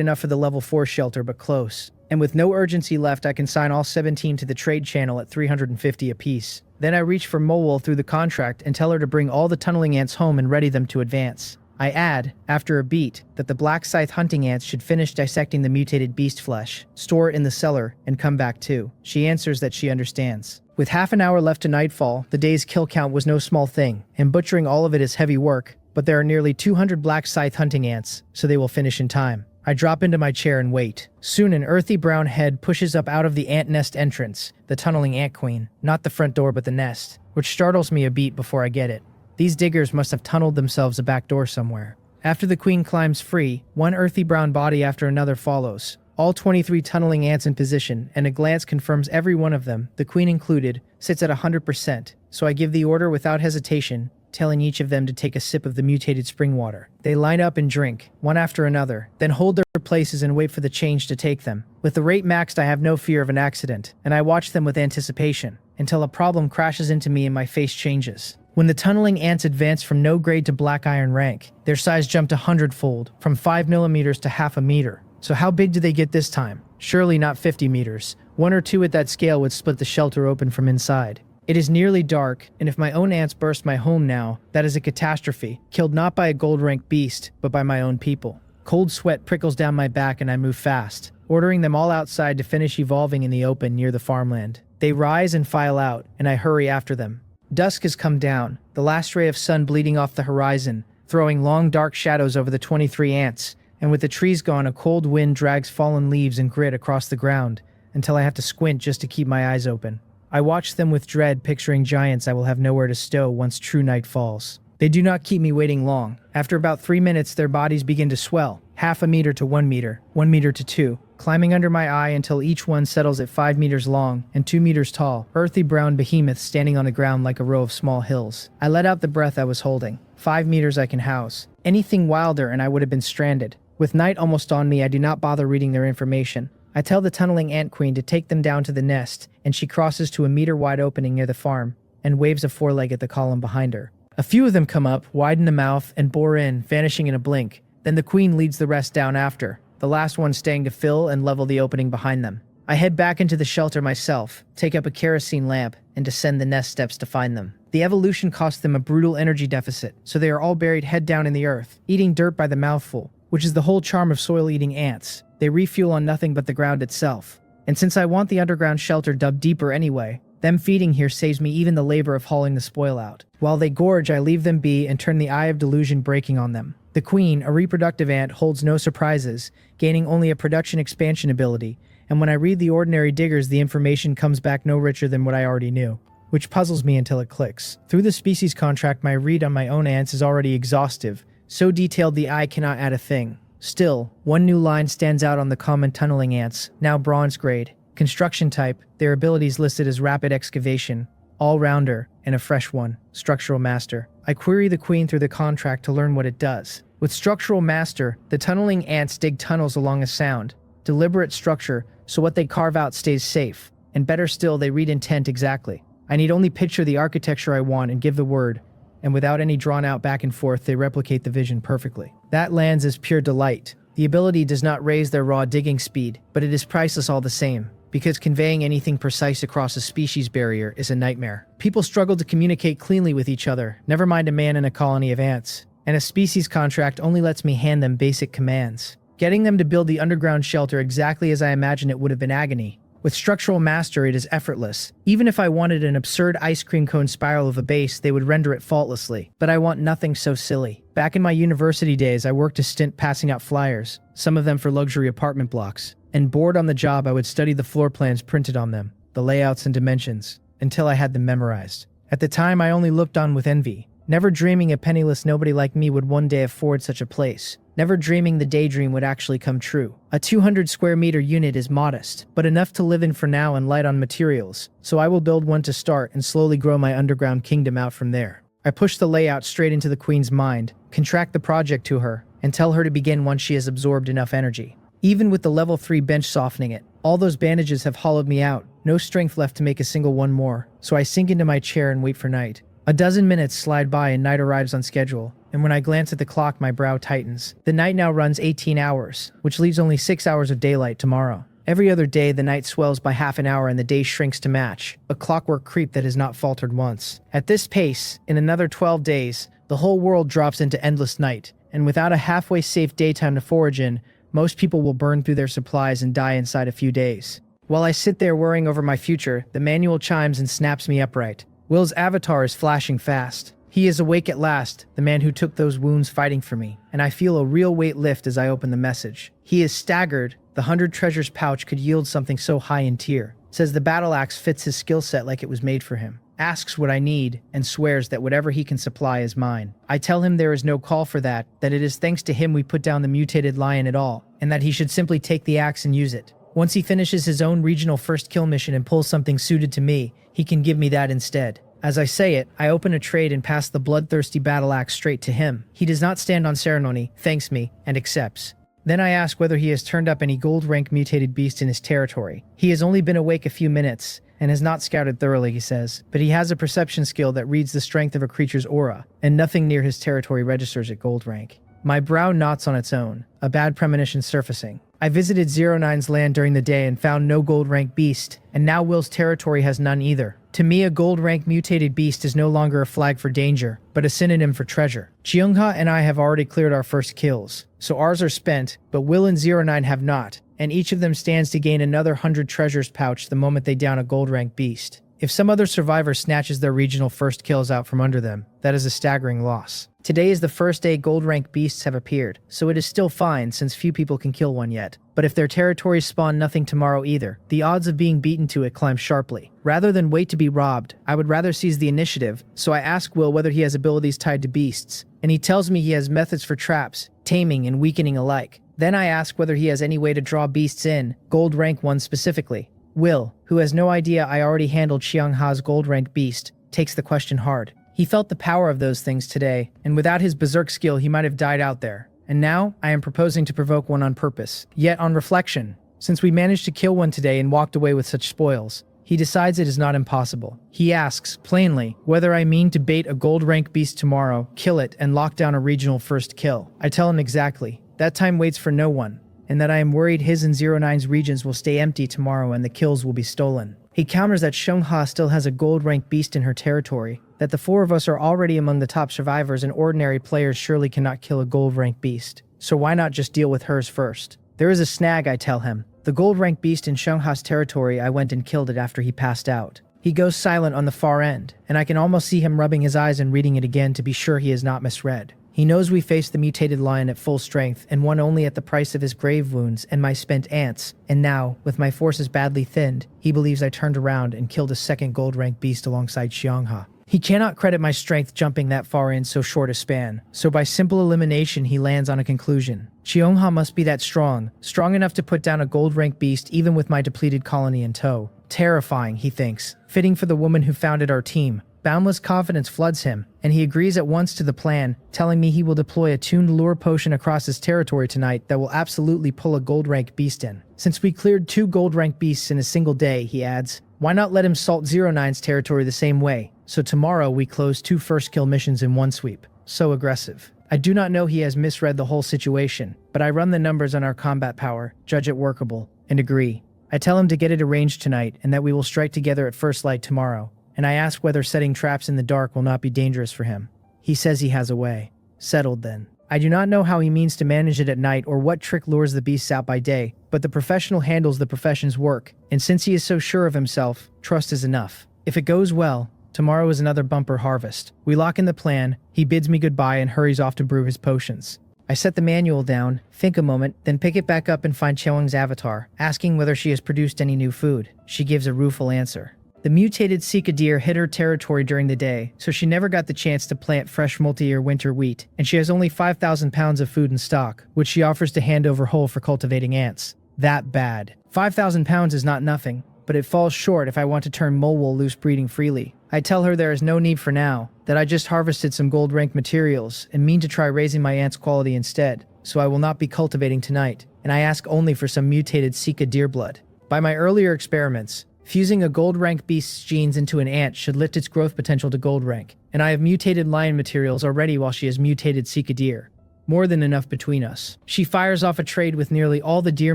enough for the level 4 shelter, but close. And with no urgency left, I can sign all 17 to the trade channel at 350 apiece. Then I reach for Mole through the contract and tell her to bring all the tunneling ants home and ready them to advance. I add, after a beat, that the black scythe hunting ants should finish dissecting the mutated beast flesh, store it in the cellar, and come back too. She answers that she understands. With half an hour left to nightfall, the day's kill count was no small thing, and butchering all of it is heavy work, but there are nearly 200 black scythe hunting ants, so they will finish in time. I drop into my chair and wait. Soon an earthy brown head pushes up out of the ant nest entrance, the tunneling ant queen, not the front door but the nest, which startles me a beat before I get it. These diggers must have tunneled themselves a back door somewhere. After the queen climbs free, one earthy brown body after another follows, All 23 tunneling ants in position, and a glance confirms every one of them, the queen included, sits at 100%, so I give the order without hesitation, telling each of them to take a sip of the mutated spring water. They line up and drink, one after another, then hold their places and wait for the change to take them. With the rate maxed, I have no fear of an accident, and I watch them with anticipation, until a problem crashes into me and my face changes. When the tunneling ants advance from no grade to black iron rank, their size jumped 100-fold, from 5 millimeters to half a meter. So how big do they get this time? Surely not 50 meters. 1 or 2 at that scale would split the shelter open from inside. It is nearly dark, and if my own ants burst my home now, that is a catastrophe, killed not by a gold-rank beast, but by my own people. Cold sweat prickles down my back and I move fast, ordering them all outside to finish evolving in the open near the farmland. They rise and file out, and I hurry after them. Dusk has come down, the last ray of sun bleeding off the horizon, throwing long dark shadows over the 23 ants, and with the trees gone, a cold wind drags fallen leaves and grit across the ground, until I have to squint just to keep my eyes open. I watch them with dread, picturing giants I will have nowhere to stow once true night falls. They do not keep me waiting long. After about 3 minutes, their bodies begin to swell, half a meter to 1 meter, 1 meter to 2, climbing under my eye until each one settles at 5 meters long and 2 meters tall, earthy brown behemoths standing on the ground like a row of small hills. I let out the breath I was holding. 5 meters I can house. Anything wilder and I would have been stranded. With night almost on me, I do not bother reading their information. I tell the tunneling ant queen to take them down to the nest, and she crosses to a meter-wide opening near the farm, and waves a foreleg at the column behind her. A few of them come up, widen the mouth, and bore in, vanishing in a blink. Then the queen leads the rest down after, the last one staying to fill and level the opening behind them. I head back into the shelter myself, take up a kerosene lamp, and descend the nest steps to find them. The evolution cost them a brutal energy deficit, so they are all buried head down in the earth, eating dirt by the mouthful, which is the whole charm of soil-eating ants. They refuel on nothing but the ground itself. And since I want the underground shelter dug deeper anyway, them feeding here saves me even the labor of hauling the spoil out. While they gorge, I leave them be and turn the eye of delusion breaking on them. The queen, a reproductive ant, holds no surprises, gaining only a production expansion ability, and when I read the ordinary diggers, the information comes back no richer than what I already knew, which puzzles me until it clicks. Through the species contract, my read on my own ants is already exhaustive, so detailed the eye cannot add a thing. Still, one new line stands out on the common tunneling ants, now bronze grade. Construction type, their abilities listed as rapid excavation, all-rounder, and a fresh one, structural master. I query the queen through the contract to learn what it does. With structural master, the tunneling ants dig tunnels along a sound, deliberate structure, so what they carve out stays safe. And better still, they read intent exactly. I need only picture the architecture I want and give the word, and without any drawn-out back and forth, they replicate the vision perfectly. That lands is pure delight. The ability does not raise their raw digging speed, but it is priceless all the same, because conveying anything precise across a species barrier is a nightmare. People struggle to communicate cleanly with each other, never mind a man in a colony of ants, and a species contract only lets me hand them basic commands. Getting them to build the underground shelter exactly as I imagine it would have been agony. With structural master, it is effortless. Even if I wanted an absurd ice cream cone spiral of a base, they would render it faultlessly. But I want nothing so silly. Back in my university days, I worked a stint passing out flyers, some of them for luxury apartment blocks. And bored on the job, I would study the floor plans printed on them, the layouts and dimensions, until I had them memorized. At the time, I only looked on with envy, never dreaming a penniless nobody like me would one day afford such a place. Never dreaming the daydream would actually come true. A 200 square meter unit is modest, but enough to live in for now and light on materials, so I will build one to start and slowly grow my underground kingdom out from there. I push the layout straight into the queen's mind, contract the project to her, and tell her to begin once she has absorbed enough energy. Even with the level 3 bench softening it, all those bandages have hollowed me out, no strength left to make a single one more, so I sink into my chair and wait for night. A dozen minutes slide by and night arrives on schedule, and when I glance at the clock, my brow tightens. The night now runs 18 hours, which leaves only 6 hours of daylight tomorrow. Every other day, the night swells by half an hour and the day shrinks to match, a clockwork creep that has not faltered once. At this pace, in another 12 days, the whole world drops into endless night, and without a halfway safe daytime to forage in, most people will burn through their supplies and die inside a few days. While I sit there worrying over my future, the manual chimes and snaps me upright. Will's avatar is flashing fast. He is awake at last, the man who took those wounds fighting for me, and I feel a real weight lift as I open the message. He is staggered. The 100 treasures pouch could yield something so high in tier. Says the battle axe fits his skill set like it was made for him. Asks what I need, and swears that whatever he can supply is mine. I tell him there is no call for that, that it is thanks to him we put down the mutated lion at all, and that he should simply take the axe and use it. Once he finishes his own regional first kill mission and pulls something suited to me, he can give me that instead. As I say it, I open a trade and pass the bloodthirsty battle axe straight to him. He does not stand on ceremony, thanks me, and accepts. Then I ask whether he has turned up any gold rank mutated beast in his territory. He has only been awake a few minutes, and has not scouted thoroughly, he says, but he has a perception skill that reads the strength of a creature's aura, and nothing near his territory registers at gold rank. My brow knots on its own, a bad premonition surfacing. I visited 09's land during the day and found no gold rank beast, and now Will's territory has none either. To me, a gold rank mutated beast is no longer a flag for danger, but a synonym for treasure. Cheongha and I have already cleared our first kills, so ours are spent, but Will and 09 have not, and each of them stands to gain another 100 treasures pouch the moment they down a gold rank beast. If some other survivor snatches their regional first kills out from under them, that is a staggering loss. Today is the first day gold rank beasts have appeared, so it is still fine since few people can kill one yet. But if their territories spawn nothing tomorrow either, the odds of being beaten to it climb sharply. Rather than wait to be robbed, I would rather seize the initiative, so I ask Will whether he has abilities tied to beasts, and he tells me he has methods for traps, taming, and weakening alike. Then I ask whether he has any way to draw beasts in, gold rank ones specifically. Will, who has no idea I already handled Cheongha's gold rank beast, takes the question hard. He felt the power of those things today, and without his berserk skill he might have died out there. And now, I am proposing to provoke one on purpose. Yet on reflection, since we managed to kill one today and walked away with such spoils, he decides it is not impossible. He asks, plainly, whether I mean to bait a gold rank beast tomorrow, kill it, and lock down a regional first kill. I tell him exactly. That time waits for no one, and that I am worried his and 09's regions will stay empty tomorrow and the kills will be stolen. He counters that Cheongha still has a gold rank beast in her territory, that the four of us are already among the top survivors and ordinary players surely cannot kill a gold rank beast, so why not just deal with hers first? There is a snag, I tell him. The gold rank beast in Cheongha's territory, I went and killed it after he passed out. He goes silent on the far end, and I can almost see him rubbing his eyes and reading it again to be sure he is not misread. He knows we faced the mutated lion at full strength and won only at the price of his grave wounds and my spent ants, and now, with my forces badly thinned, he believes I turned around and killed a second gold rank beast alongside Cheongha. He cannot credit my strength jumping that far in so short a span, so by simple elimination he lands on a conclusion. Cheongha must be that strong enough to put down a gold rank beast even with my depleted colony in tow. Terrifying, he thinks, fitting for the woman who founded our team. Boundless confidence floods him, and he agrees at once to the plan, telling me he will deploy a tuned lure potion across his territory tonight that will absolutely pull a gold rank beast in. Since we cleared 2 gold rank beasts in a single day, he adds, why not let him salt 09's territory the same way? So tomorrow we close 2 first kill missions in one sweep. So aggressive. I do not know he has misread the whole situation, but I run the numbers on our combat power, judge it workable, and agree. I tell him to get it arranged tonight and that we will strike together at first light tomorrow, and I ask whether setting traps in the dark will not be dangerous for him. He says he has a way. Settled then. I do not know how he means to manage it at night or what trick lures the beasts out by day, but the professional handles the profession's work, and since he is so sure of himself, trust is enough. If it goes well, tomorrow is another bumper harvest. We lock in the plan, he bids me goodbye and hurries off to brew his potions. I set the manual down, think a moment, then pick it back up and find Cheong's avatar, asking whether she has produced any new food. She gives a rueful answer. The mutated cycthe hit her territory during the day, so she never got the chance to plant fresh multi-year winter wheat, and she has only 5,000 pounds of food in stock, which she offers to hand over whole for cultivating ants. That bad. 5,000 pounds is not nothing, but it falls short if I want to turn molewool loose breeding freely. I tell her there is no need for now, that I just harvested some gold rank materials and mean to try raising my ant's quality instead, so I will not be cultivating tonight, and I ask only for some mutated Sika deer blood. By my earlier experiments, fusing a gold rank beast's genes into an ant should lift its growth potential to gold rank, and I have mutated lion materials already while she has mutated Sika deer. More than enough between us. She fires off a trade with nearly all the deer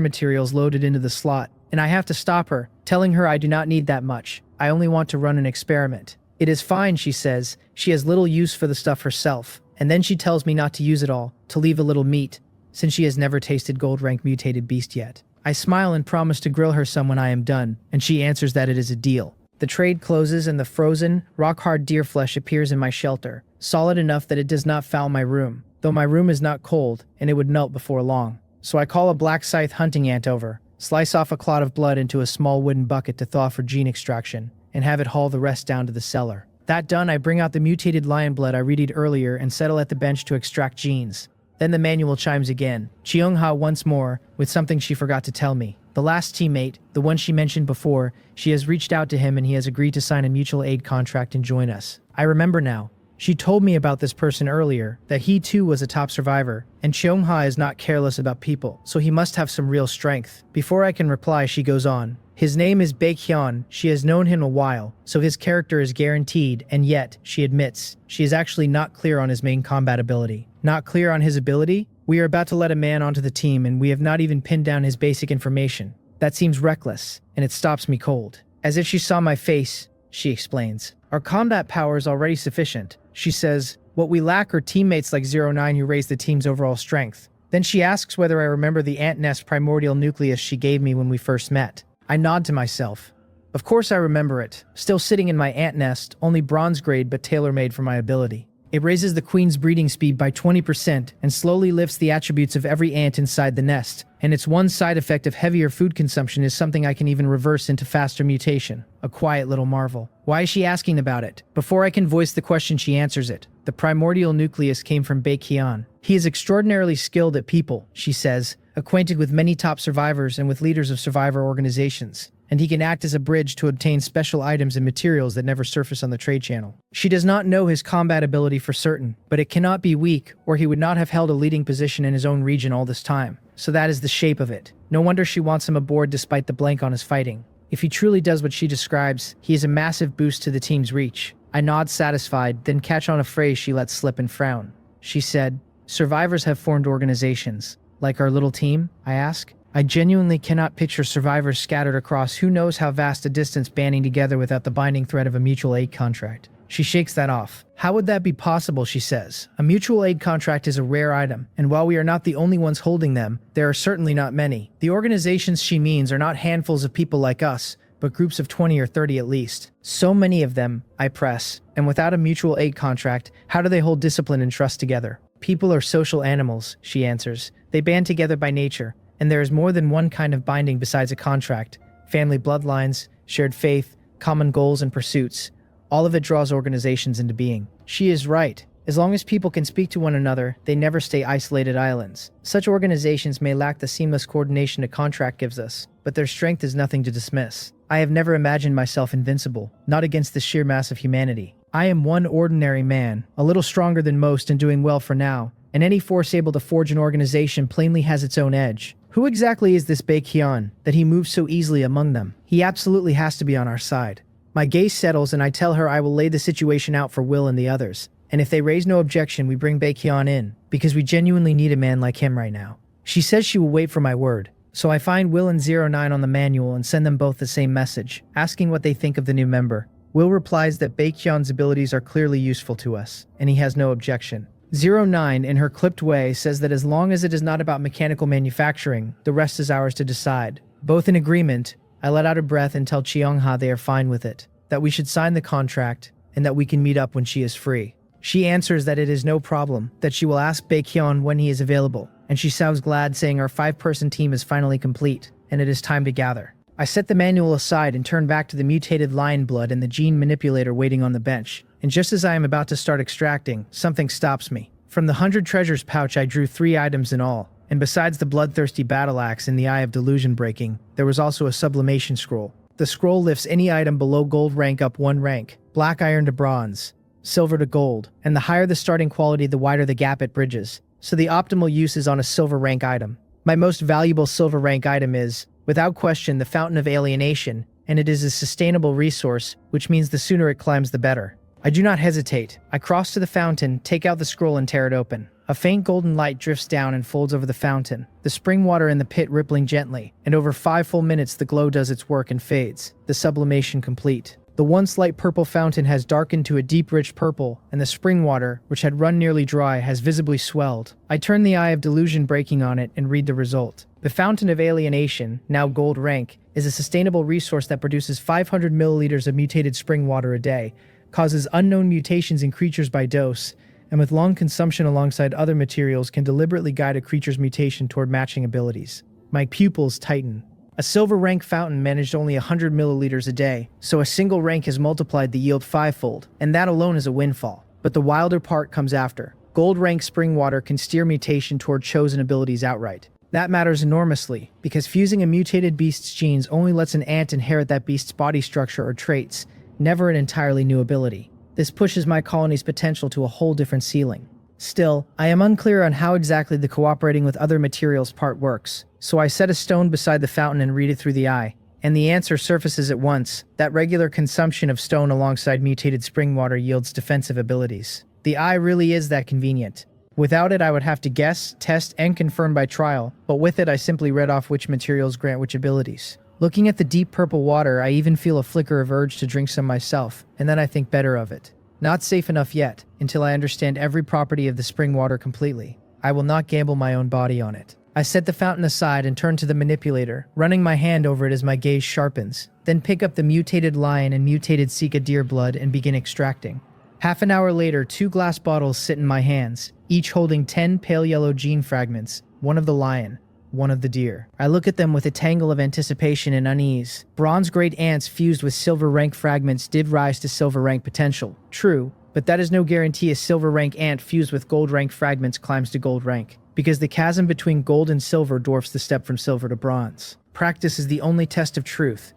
materials loaded into the slot, and I have to stop her, telling her I do not need that much. I only want to run an experiment. It is fine, she says. She has little use for the stuff herself, and then she tells me not to use it all, to leave a little meat, since she has never tasted gold rank mutated beast yet. I smile and promise to grill her some when I am done, and she answers that it is a deal. The trade closes and the frozen, rock-hard deer flesh appears in my shelter, solid enough that it does not foul my room, though my room is not cold, and it would melt before long. So I call a black scythe hunting ant over, slice off a clot of blood into a small wooden bucket to thaw for gene extraction, and have it haul the rest down to the cellar. That done, I bring out the mutated lion blood I readied earlier and settle at the bench to extract genes. Then the manual chimes again. Cheongha once more, with something she forgot to tell me. The last teammate, the one she mentioned before, she has reached out to him and he has agreed to sign a mutual aid contract and join us. I remember now. She told me about this person earlier, that he too was a top survivor, and Cheongha is not careless about people, so he must have some real strength. Before I can reply, she goes on. His name is Baekhyun. She has known him a while, so his character is guaranteed, and yet, she admits, she is actually not clear on his main combat ability. Not clear on his ability? We are about to let a man onto the team and we have not even pinned down his basic information. That seems reckless, and it stops me cold. As if she saw my face, she explains. Our combat power is already sufficient. She says, what we lack are teammates like 09 who raise the team's overall strength. Then she asks whether I remember the ant nest primordial nucleus she gave me when we first met. I nod to myself. Of course I remember it. Still sitting in my ant nest, only bronze grade but tailor-made for my ability. It raises the queen's breeding speed by 20% and slowly lifts the attributes of every ant inside the nest, and its one side effect of heavier food consumption is something I can even reverse into faster mutation. A quiet little marvel. Why is she asking about it? Before I can voice the question, she answers it. The primordial nucleus came from Baekhyun. He is extraordinarily skilled at people, she says, acquainted with many top survivors and with leaders of survivor organizations. And he can act as a bridge to obtain special items and materials that never surface on the trade channel. She does not know his combat ability for certain, but it cannot be weak, or he would not have held a leading position in his own region all this time. So that is the shape of it. No wonder she wants him aboard despite the blank on his fighting. If he truly does what she describes, he is a massive boost to the team's reach. I nod satisfied, then catch on a phrase she lets slip and frown. She said, survivors have formed organizations. Like our little team? I ask. I genuinely cannot picture survivors scattered across who knows how vast a distance banding together without the binding thread of a mutual aid contract. She shakes that off. How would that be possible, she says. A mutual aid contract is a rare item, and while we are not the only ones holding them, there are certainly not many. The organizations she means are not handfuls of people like us, but groups of 20 or 30 at least. So many of them, I press, and without a mutual aid contract, how do they hold discipline and trust together? People are social animals, she answers. They band together by nature. And there is more than one kind of binding besides a contract. Family bloodlines, shared faith, common goals and pursuits. All of it draws organizations into being. She is right. As long as people can speak to one another, they never stay isolated islands. Such organizations may lack the seamless coordination a contract gives us, but their strength is nothing to dismiss. I have never imagined myself invincible, not against the sheer mass of humanity. I am one ordinary man, a little stronger than most and doing well for now, and any force able to forge an organization plainly has its own edge. Who exactly is this Baekhyun, that he moves so easily among them? He absolutely has to be on our side. My gaze settles and I tell her I will lay the situation out for Will and the others. And if they raise no objection, we bring Baekhyun in, because we genuinely need a man like him right now. She says she will wait for my word. So I find Will and 09 on the manual and send them both the same message, asking what they think of the new member. Will replies that Baekhyun's abilities are clearly useful to us, and he has no objection. 09, in her clipped way, says that as long as it is not about mechanical manufacturing, the rest is ours to decide. Both in agreement, I let out a breath and tell Cheongha they are fine with it, that we should sign the contract, and that we can meet up when she is free. She answers that it is no problem, that she will ask Baekhyun when he is available, and she sounds glad, saying our 5-person team is finally complete, and it is time to gather. I set the manual aside and turn back to the mutated lion blood and the gene manipulator waiting on the bench. And just as I am about to start extracting, something stops me. From the 100 treasures pouch I drew 3 items in all, and besides the bloodthirsty battle axe in the eye of delusion breaking, there was also a sublimation scroll. The scroll lifts any item below gold rank up 1 rank, black iron to bronze, silver to gold, and the higher the starting quality the wider the gap it bridges, so the optimal use is on a silver rank item. My most valuable silver rank item is, without question, the Fountain of Alienation, and it is a sustainable resource, which means the sooner it climbs the better. I do not hesitate. I cross to the fountain, take out the scroll and tear it open. A faint golden light drifts down and folds over the fountain, the spring water in the pit rippling gently, and over 5 full minutes the glow does its work and fades, the sublimation complete. The once light purple fountain has darkened to a deep rich purple, and the spring water, which had run nearly dry, has visibly swelled. I turn the eye of delusion breaking on it and read the result. The Fountain of Alienation, now gold rank, is a sustainable resource that produces 500 milliliters of mutated spring water a day, causes unknown mutations in creatures by dose, and with long consumption alongside other materials can deliberately guide a creature's mutation toward matching abilities. My pupils tighten. A silver rank fountain managed only 100 milliliters a day, so a single rank has multiplied the yield 5-fold, and that alone is a windfall. But the wilder part comes after. Gold rank spring water can steer mutation toward chosen abilities outright. That matters enormously, because fusing a mutated beast's genes only lets an ant inherit that beast's body structure or traits, never an entirely new ability. This pushes my colony's potential to a whole different ceiling. Still, I am unclear on how exactly the cooperating with other materials part works, so I set a stone beside the fountain and read it through the eye, and the answer surfaces at once: that regular consumption of stone alongside mutated spring water yields defensive abilities. The eye really is that convenient. Without it, I would have to guess, test, and confirm by trial, but with it I simply read off which materials grant which abilities. Looking at the deep purple water, I even feel a flicker of urge to drink some myself, and then I think better of it. Not safe enough yet, until I understand every property of the spring water completely. I will not gamble my own body on it. I set the fountain aside and turn to the manipulator, running my hand over it as my gaze sharpens, then pick up the mutated lion and mutated scythe deer blood and begin extracting. Half an hour later, 2 glass bottles sit in my hands, each holding 10 pale yellow gene fragments, one of the lion, one of the deer. I look at them with a tangle of anticipation and unease. Bronze grade ants fused with silver rank fragments did rise to silver rank potential. True, but that is no guarantee a silver rank ant fused with gold rank fragments climbs to gold rank, because the chasm between gold and silver dwarfs the step from silver to bronze. Practice is the only test of truth.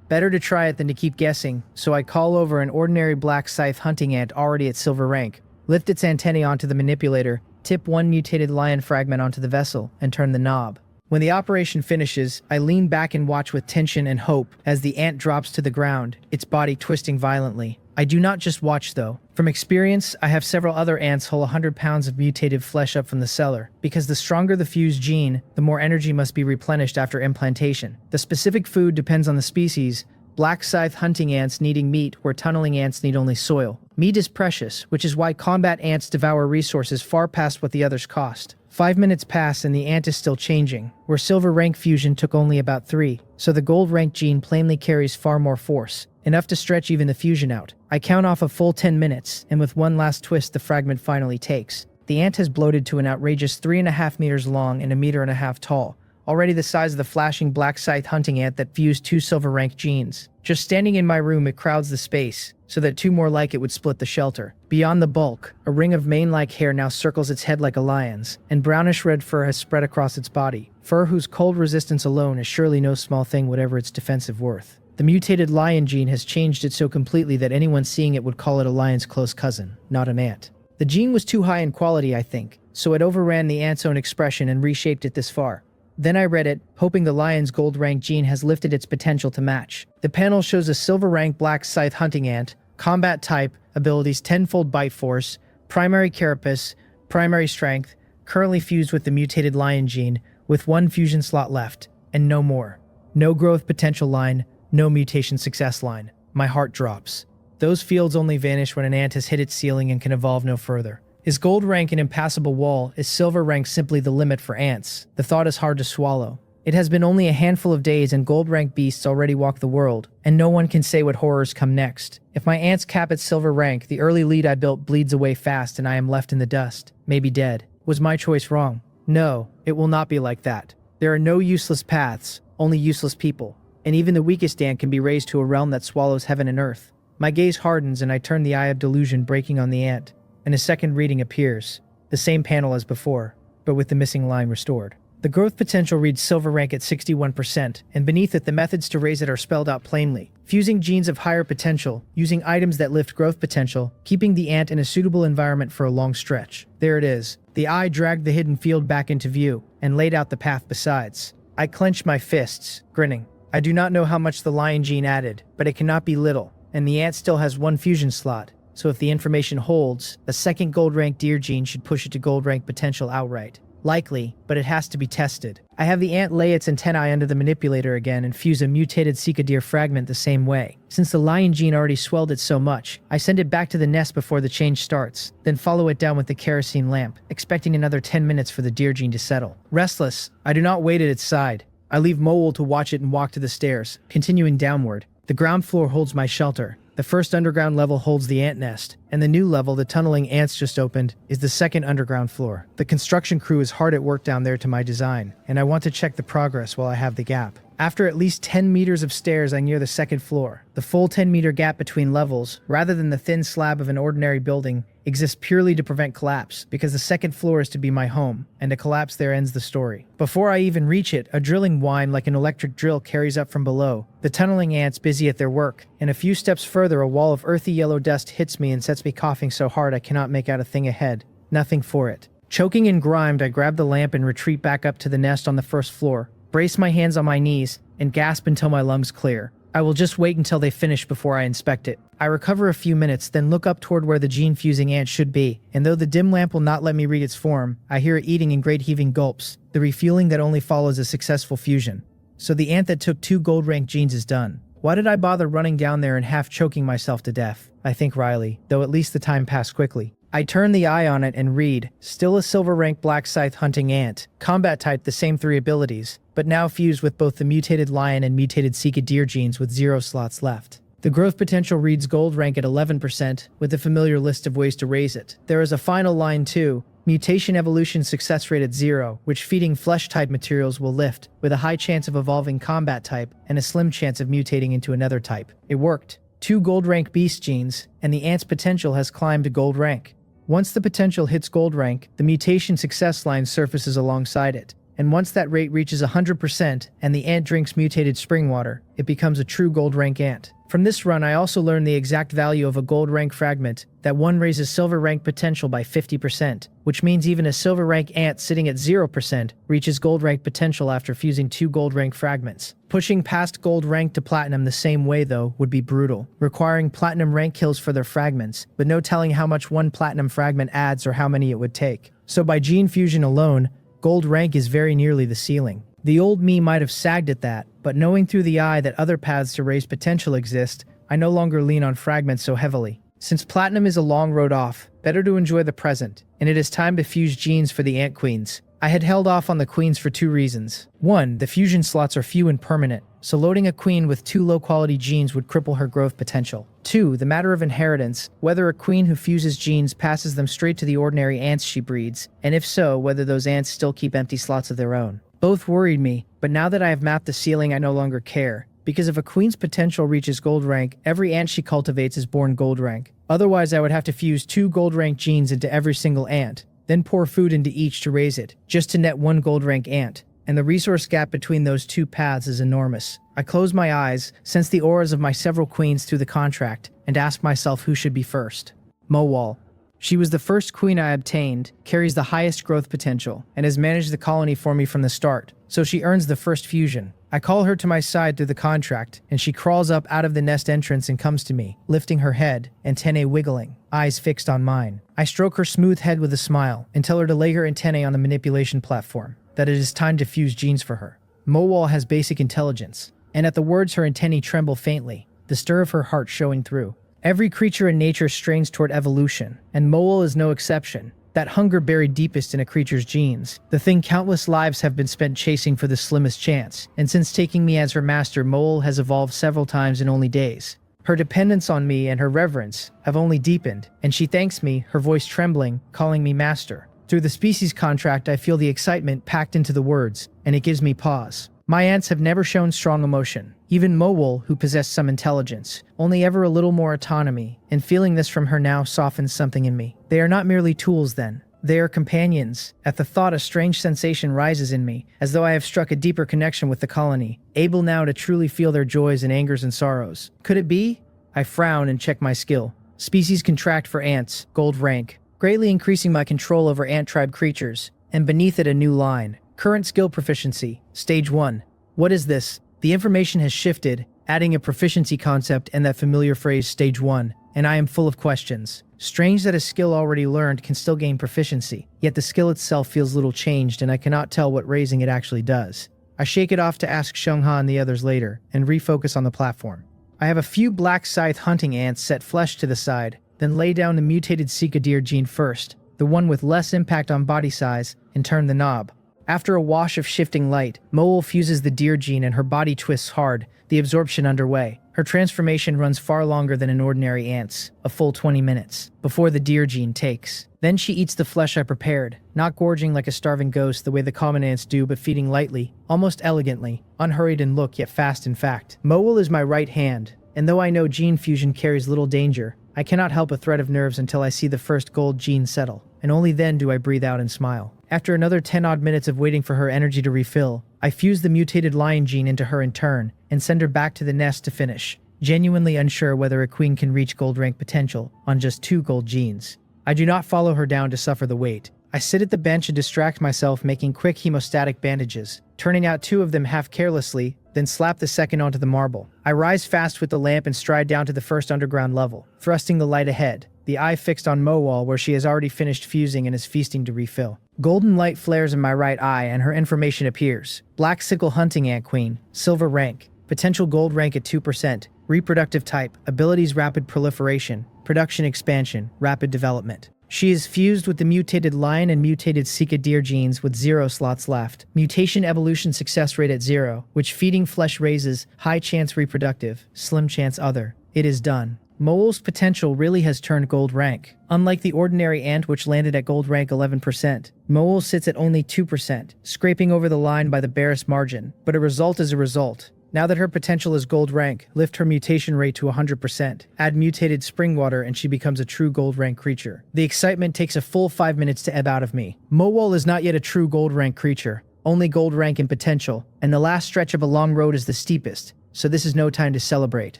Better to try it than to keep guessing, so I call over an ordinary black scythe hunting ant already at silver rank, lift its antennae onto the manipulator, tip 1 mutated lion fragment onto the vessel, and turn the knob. When the operation finishes, I lean back and watch with tension and hope as the ant drops to the ground, its body twisting violently. I do not just watch though. From experience, I have several other ants haul 100 pounds of mutated flesh up from the cellar, because the stronger the fused gene, the more energy must be replenished after implantation. The specific food depends on the species, black scythe hunting ants needing meat where tunneling ants need only soil. Meat is precious, which is why combat ants devour resources far past what the others cost. 5 minutes pass and the ant is still changing, where silver rank fusion took only about 3, so the gold rank gene plainly carries far more force, enough to stretch even the fusion out. I count off a full 10 minutes, and with one last twist the fragment finally takes. The ant has bloated to an outrageous 3.5 meters long and 1.5 meters tall, already the size of the flashing black scythe hunting ant that fused 2 silver rank genes. Just standing in my room, it crowds the space, so that 2 more like it would split the shelter. Beyond the bulk, a ring of mane-like hair now circles its head like a lion's, and brownish-red fur has spread across its body, fur whose cold resistance alone is surely no small thing whatever its defensive worth. The mutated lion gene has changed it so completely that anyone seeing it would call it a lion's close cousin, not an ant. The gene was too high in quality, I think, so it overran the ant's own expression and reshaped it this far. Then I read it, hoping the lion's gold rank gene has lifted its potential to match. The panel shows a silver rank black scythe hunting ant, combat type, abilities tenfold bite force, primary carapace, primary strength, currently fused with the mutated lion gene, with 1 fusion slot left, and no more. No growth potential line, no mutation success line. My heart drops. Those fields only vanish when an ant has hit its ceiling and can evolve no further. Is gold rank an impassable wall? Is silver rank simply the limit for ants? The thought is hard to swallow. It has been only a handful of days and gold rank beasts already walk the world, and no one can say what horrors come next. If my ants cap at silver rank, the early lead I built bleeds away fast and I am left in the dust, maybe dead. Was my choice wrong? No, it will not be like that. There are no useless paths, only useless people, and even the weakest ant can be raised to a realm that swallows heaven and earth. My gaze hardens and I turn the eye of delusion breaking on the ant, and a second reading appears, the same panel as before, but with the missing line restored. The growth potential reads silver rank at 61%, and beneath it the methods to raise it are spelled out plainly. Fusing genes of higher potential, using items that lift growth potential, keeping the ant in a suitable environment for a long stretch. There it is. The eye dragged the hidden field back into view, and laid out the path besides. I clenched my fists, grinning. I do not know how much the lion gene added, but it cannot be little, and the ant still has 1 fusion slot. So if the information holds, a second gold rank deer gene should push it to gold rank potential outright. Likely, but it has to be tested. I have the ant lay its antennae under the manipulator again and fuse a mutated scythe deer fragment the same way. Since the lion gene already swelled it so much, I send it back to the nest before the change starts, then follow it down with the kerosene lamp, expecting another 10 minutes for the deer gene to settle. Restless, I do not wait at its side. I leave Mole to watch it and walk to the stairs, continuing downward. The ground floor holds my shelter. The first underground level holds the ant nest, and the new level the tunneling ants just opened is the second underground floor. The construction crew is hard at work down there to my design, and I want to check the progress while I have the gap. After at least 10 meters of stairs, I near the second floor. The full 10-meter gap between levels, rather than the thin slab of an ordinary building, exists purely to prevent collapse, because the second floor is to be my home, and a collapse there ends the story. Before I even reach it, a drilling whine like an electric drill carries up from below, the tunneling ants busy at their work, and a few steps further a wall of earthy yellow dust hits me and sets me coughing so hard I cannot make out a thing ahead. Nothing for it. Choking and grimed, I grab the lamp and retreat back up to the nest on the first floor, brace my hands on my knees, and gasp until my lungs clear. I will just wait until they finish before I inspect it. I recover a few minutes, then look up toward where the gene-fusing ant should be, and though the dim lamp will not let me read its form, I hear it eating in great heaving gulps, the refueling that only follows a successful fusion. So the ant that took 2 gold-rank genes is done. Why did I bother running down there and half choking myself to death? I think wryly, though at least the time passed quickly. I turn the eye on it and read, still a silver rank black scythe hunting ant, combat type the same 3 abilities, but now fused with both the mutated lion and mutated cycadere genes with 0 slots left. The growth potential reads gold rank at 11%, with a familiar list of ways to raise it. There is a final line too, mutation evolution success rate at 0, which feeding flesh type materials will lift, with a high chance of evolving combat type and a slim chance of mutating into another type. It worked. 2 gold rank beast genes, and the ant's potential has climbed to gold rank. Once the potential hits gold rank, the mutation success line surfaces alongside it, and once that rate reaches 100% and the ant drinks mutated spring water, it becomes a true gold rank ant. From this run, I also learned the exact value of a gold rank fragment, that one raises silver rank potential by 50%, which means even a silver rank ant sitting at 0% reaches gold rank potential after fusing 2 gold rank fragments. Pushing past gold rank to platinum the same way though would be brutal, requiring platinum rank kills for their fragments, but no telling how much one platinum fragment adds or how many it would take. So by gene fusion alone, gold rank is very nearly the ceiling. The old me might have sagged at that, but knowing through the eye that other paths to raise potential exist, I no longer lean on fragments so heavily. Since platinum is a long road off, better to enjoy the present, and it is time to fuse genes for the ant queens. I had held off on the queens for 2 reasons. 1, the fusion slots are few and permanent, so loading a queen with 2 low-quality genes would cripple her growth potential. 2, the matter of inheritance, whether a queen who fuses genes passes them straight to the ordinary ants she breeds, and if so, whether those ants still keep empty slots of their own. Both worried me, but now that I have mapped the ceiling I no longer care, because if a queen's potential reaches gold rank, every ant she cultivates is born gold rank. Otherwise I would have to fuse 2 gold rank genes into every single ant, then pour food into each to raise it, just to net 1 gold rank ant, and the resource gap between those 2 paths is enormous. I close my eyes, sense the auras of my several queens through the contract, and ask myself who should be first. Mowal. She was the first queen I obtained, carries the highest growth potential, and has managed the colony for me from the start, so she earns the first fusion. I call her to my side through the contract, and she crawls up out of the nest entrance and comes to me, lifting her head, antennae wiggling, eyes fixed on mine. I stroke her smooth head with a smile, and tell her to lay her antennae on the manipulation platform, that it is time to fuse genes for her. Mowal has basic intelligence, and at the words her antennae tremble faintly, the stir of her heart showing through. Every creature in nature strains toward evolution, and Mowal is no exception. That hunger buried deepest in a creature's genes, the thing countless lives have been spent chasing for the slimmest chance, and since taking me as her master, Mowal has evolved several times in only days. Her dependence on me and her reverence have only deepened, and she thanks me, her voice trembling, calling me master. Through the species contract, I feel the excitement packed into the words, and it gives me pause. My ants have never shown strong emotion. Even Mowal, who possessed some intelligence, only ever a little more autonomy, and feeling this from her now softens something in me. They are not merely tools then. They are companions. At the thought, a strange sensation rises in me, as though I have struck a deeper connection with the colony, able now to truly feel their joys and angers and sorrows. Could it be? I frown and check my skill. Species contract for ants, gold rank, greatly increasing my control over ant tribe creatures, and beneath it a new line. Current skill proficiency, stage 1. What is this? The information has shifted, adding a proficiency concept and that familiar phrase stage 1, and I am full of questions. Strange that a skill already learned can still gain proficiency, yet the skill itself feels little changed and I cannot tell what raising it actually does. I shake it off to ask Xiongha and the others later, and refocus on the platform. I have a few black scythe hunting ants set flesh to the side, then lay down the mutated cycadere gene first, the one with less impact on body size, and turn the knob. After a wash of shifting light, Mowal fuses the deer gene and her body twists hard, the absorption underway. Her transformation runs far longer than an ordinary ant's, a full 20 minutes, before the deer gene takes. Then she eats the flesh I prepared, not gorging like a starving ghost the way the common ants do, but feeding lightly, almost elegantly, unhurried in look yet fast in fact. Mowal is my right hand, and though I know gene fusion carries little danger, I cannot help a thread of nerves until I see the first gold gene settle, and only then do I breathe out and smile. After another 10-odd minutes of waiting for her energy to refill, I fuse the mutated lion gene into her in turn, and send her back to the nest to finish, genuinely unsure whether a queen can reach gold rank potential on just 2 gold genes. I do not follow her down to suffer the wait. I sit at the bench and distract myself making quick hemostatic bandages, turning out 2 of them half carelessly, then slap the second onto the marble. I rise fast with the lamp and stride down to the first underground level, thrusting the light ahead, the eye fixed on Mowal where she has already finished fusing and is feasting to refill. Golden light flares in my right eye and her information appears. Black sickle hunting ant queen, silver rank, potential gold rank at 2%, reproductive type, abilities rapid proliferation, production expansion, rapid development. She is fused with the mutated lion and mutated cycadere genes with 0 slots left. Mutation evolution success rate at 0, which feeding flesh raises, high chance reproductive, slim chance other. It is done. Mowal's potential really has turned gold rank. Unlike the ordinary ant which landed at gold rank 11%, Mowal sits at only 2%, scraping over the line by the barest margin, but a result is a result. Now that her potential is gold rank, lift her mutation rate to 100%, add mutated spring water and she becomes a true gold rank creature. The excitement takes a full 5 minutes to ebb out of me. Mowal is not yet a true gold rank creature, only gold rank in potential, and the last stretch of a long road is the steepest, so this is no time to celebrate.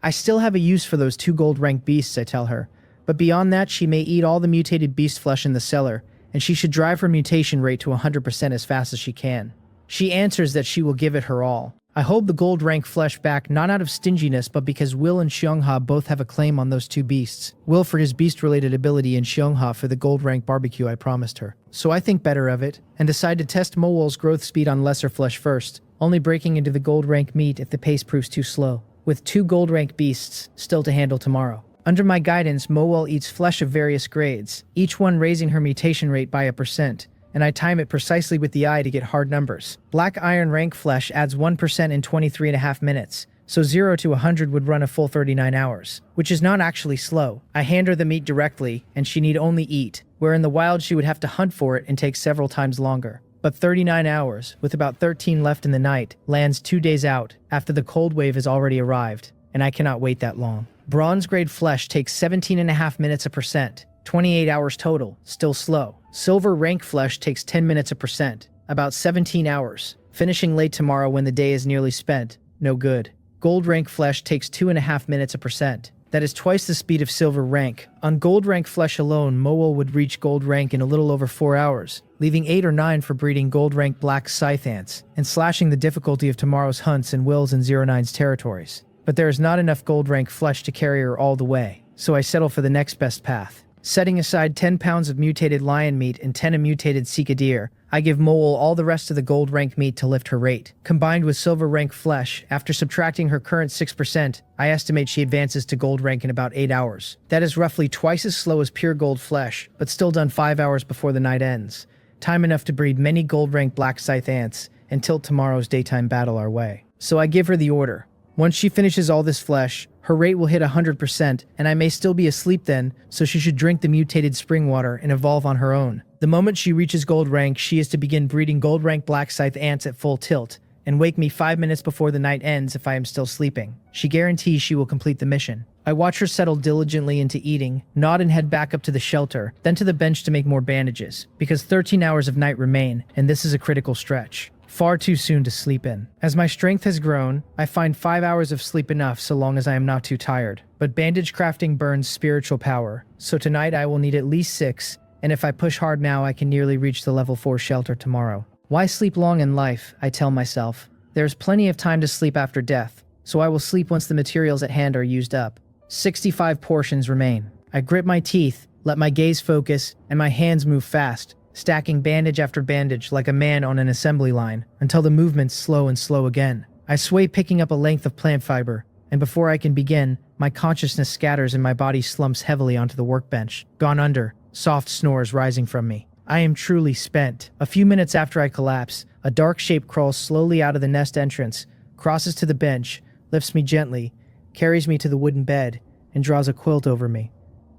I still have a use for those 2 gold rank beasts, I tell her, but beyond that she may eat all the mutated beast flesh in the cellar, and she should drive her mutation rate to 100% as fast as she can. She answers that she will give it her all. I hold the gold rank flesh back not out of stinginess but because Will and Xiongha both have a claim on those 2 beasts. Will for his beast-related ability and Xiongha for the gold rank barbecue I promised her. So I think better of it, and decide to test Mowal's growth speed on lesser flesh first, only breaking into the gold rank meat if the pace proves too slow, with 2 gold rank beasts still to handle tomorrow. Under my guidance, Mowal eats flesh of various grades, each one raising her mutation rate by 1%. And I time it precisely with the eye to get hard numbers. Black iron rank flesh adds 1% in 23.5 minutes, so 0 to 100 would run a full 39 hours, which is not actually slow. I hand her the meat directly, and she need only eat, where in the wild she would have to hunt for it and take several times longer. But 39 hours, with about 13 left in the night, lands 2 days out, after the cold wave has already arrived, and I cannot wait that long. Bronze-grade flesh takes 17.5 minutes a percent, 28 hours total, still slow. Silver rank flesh takes 10 minutes a percent, about 17 hours, finishing late tomorrow when the day is nearly spent, no good. Gold rank flesh takes 2.5 minutes a percent. That is twice the speed of silver rank. On gold rank flesh alone, Mowal would reach gold rank in a little over 4 hours, leaving 8 or 9 for breeding gold rank black scythe ants, and slashing the difficulty of tomorrow's hunts in Will's and 09's territories. But there is not enough gold rank flesh to carry her all the way, so I settle for the next best path. Setting aside 10 pounds of mutated lion meat and 10 of mutated cycadere, I give Mowal all the rest of the gold rank meat to lift her rate. Combined with silver rank flesh, after subtracting her current 6%, I estimate she advances to gold rank in about 8 hours. That is roughly twice as slow as pure gold flesh, but still done 5 hours before the night ends. Time enough to breed many gold rank black scythe ants and tilt tomorrow's daytime battle our way. So I give her the order. Once she finishes all this flesh, her rate will hit 100%, and I may still be asleep then, so she should drink the mutated spring water and evolve on her own. The moment she reaches gold rank, she is to begin breeding gold rank black scythe ants at full tilt, and wake me 5 minutes before the night ends if I am still sleeping. She guarantees she will complete the mission. I watch her settle diligently into eating, nod and head back up to the shelter, then to the bench to make more bandages, because 13 hours of night remain, and this is a critical stretch. Far too soon to sleep in. As my strength has grown, I find 5 hours of sleep enough so long as I am not too tired. But bandage crafting burns spiritual power, so tonight I will need at least 6, and if I push hard now I can nearly reach the level 4 shelter tomorrow. Why sleep long in life, I tell myself. There is plenty of time to sleep after death, so I will sleep once the materials at hand are used up. 65 portions remain. I grit my teeth, let my gaze focus, and my hands move fast, stacking bandage after bandage like a man on an assembly line, until the movements slow and slow again. I sway picking up a length of plant fiber, and before I can begin, my consciousness scatters and my body slumps heavily onto the workbench. Gone under, soft snores rising from me. I am truly spent. A few minutes after I collapse, a dark shape crawls slowly out of the nest entrance, crosses to the bench, lifts me gently, carries me to the wooden bed, and draws a quilt over me.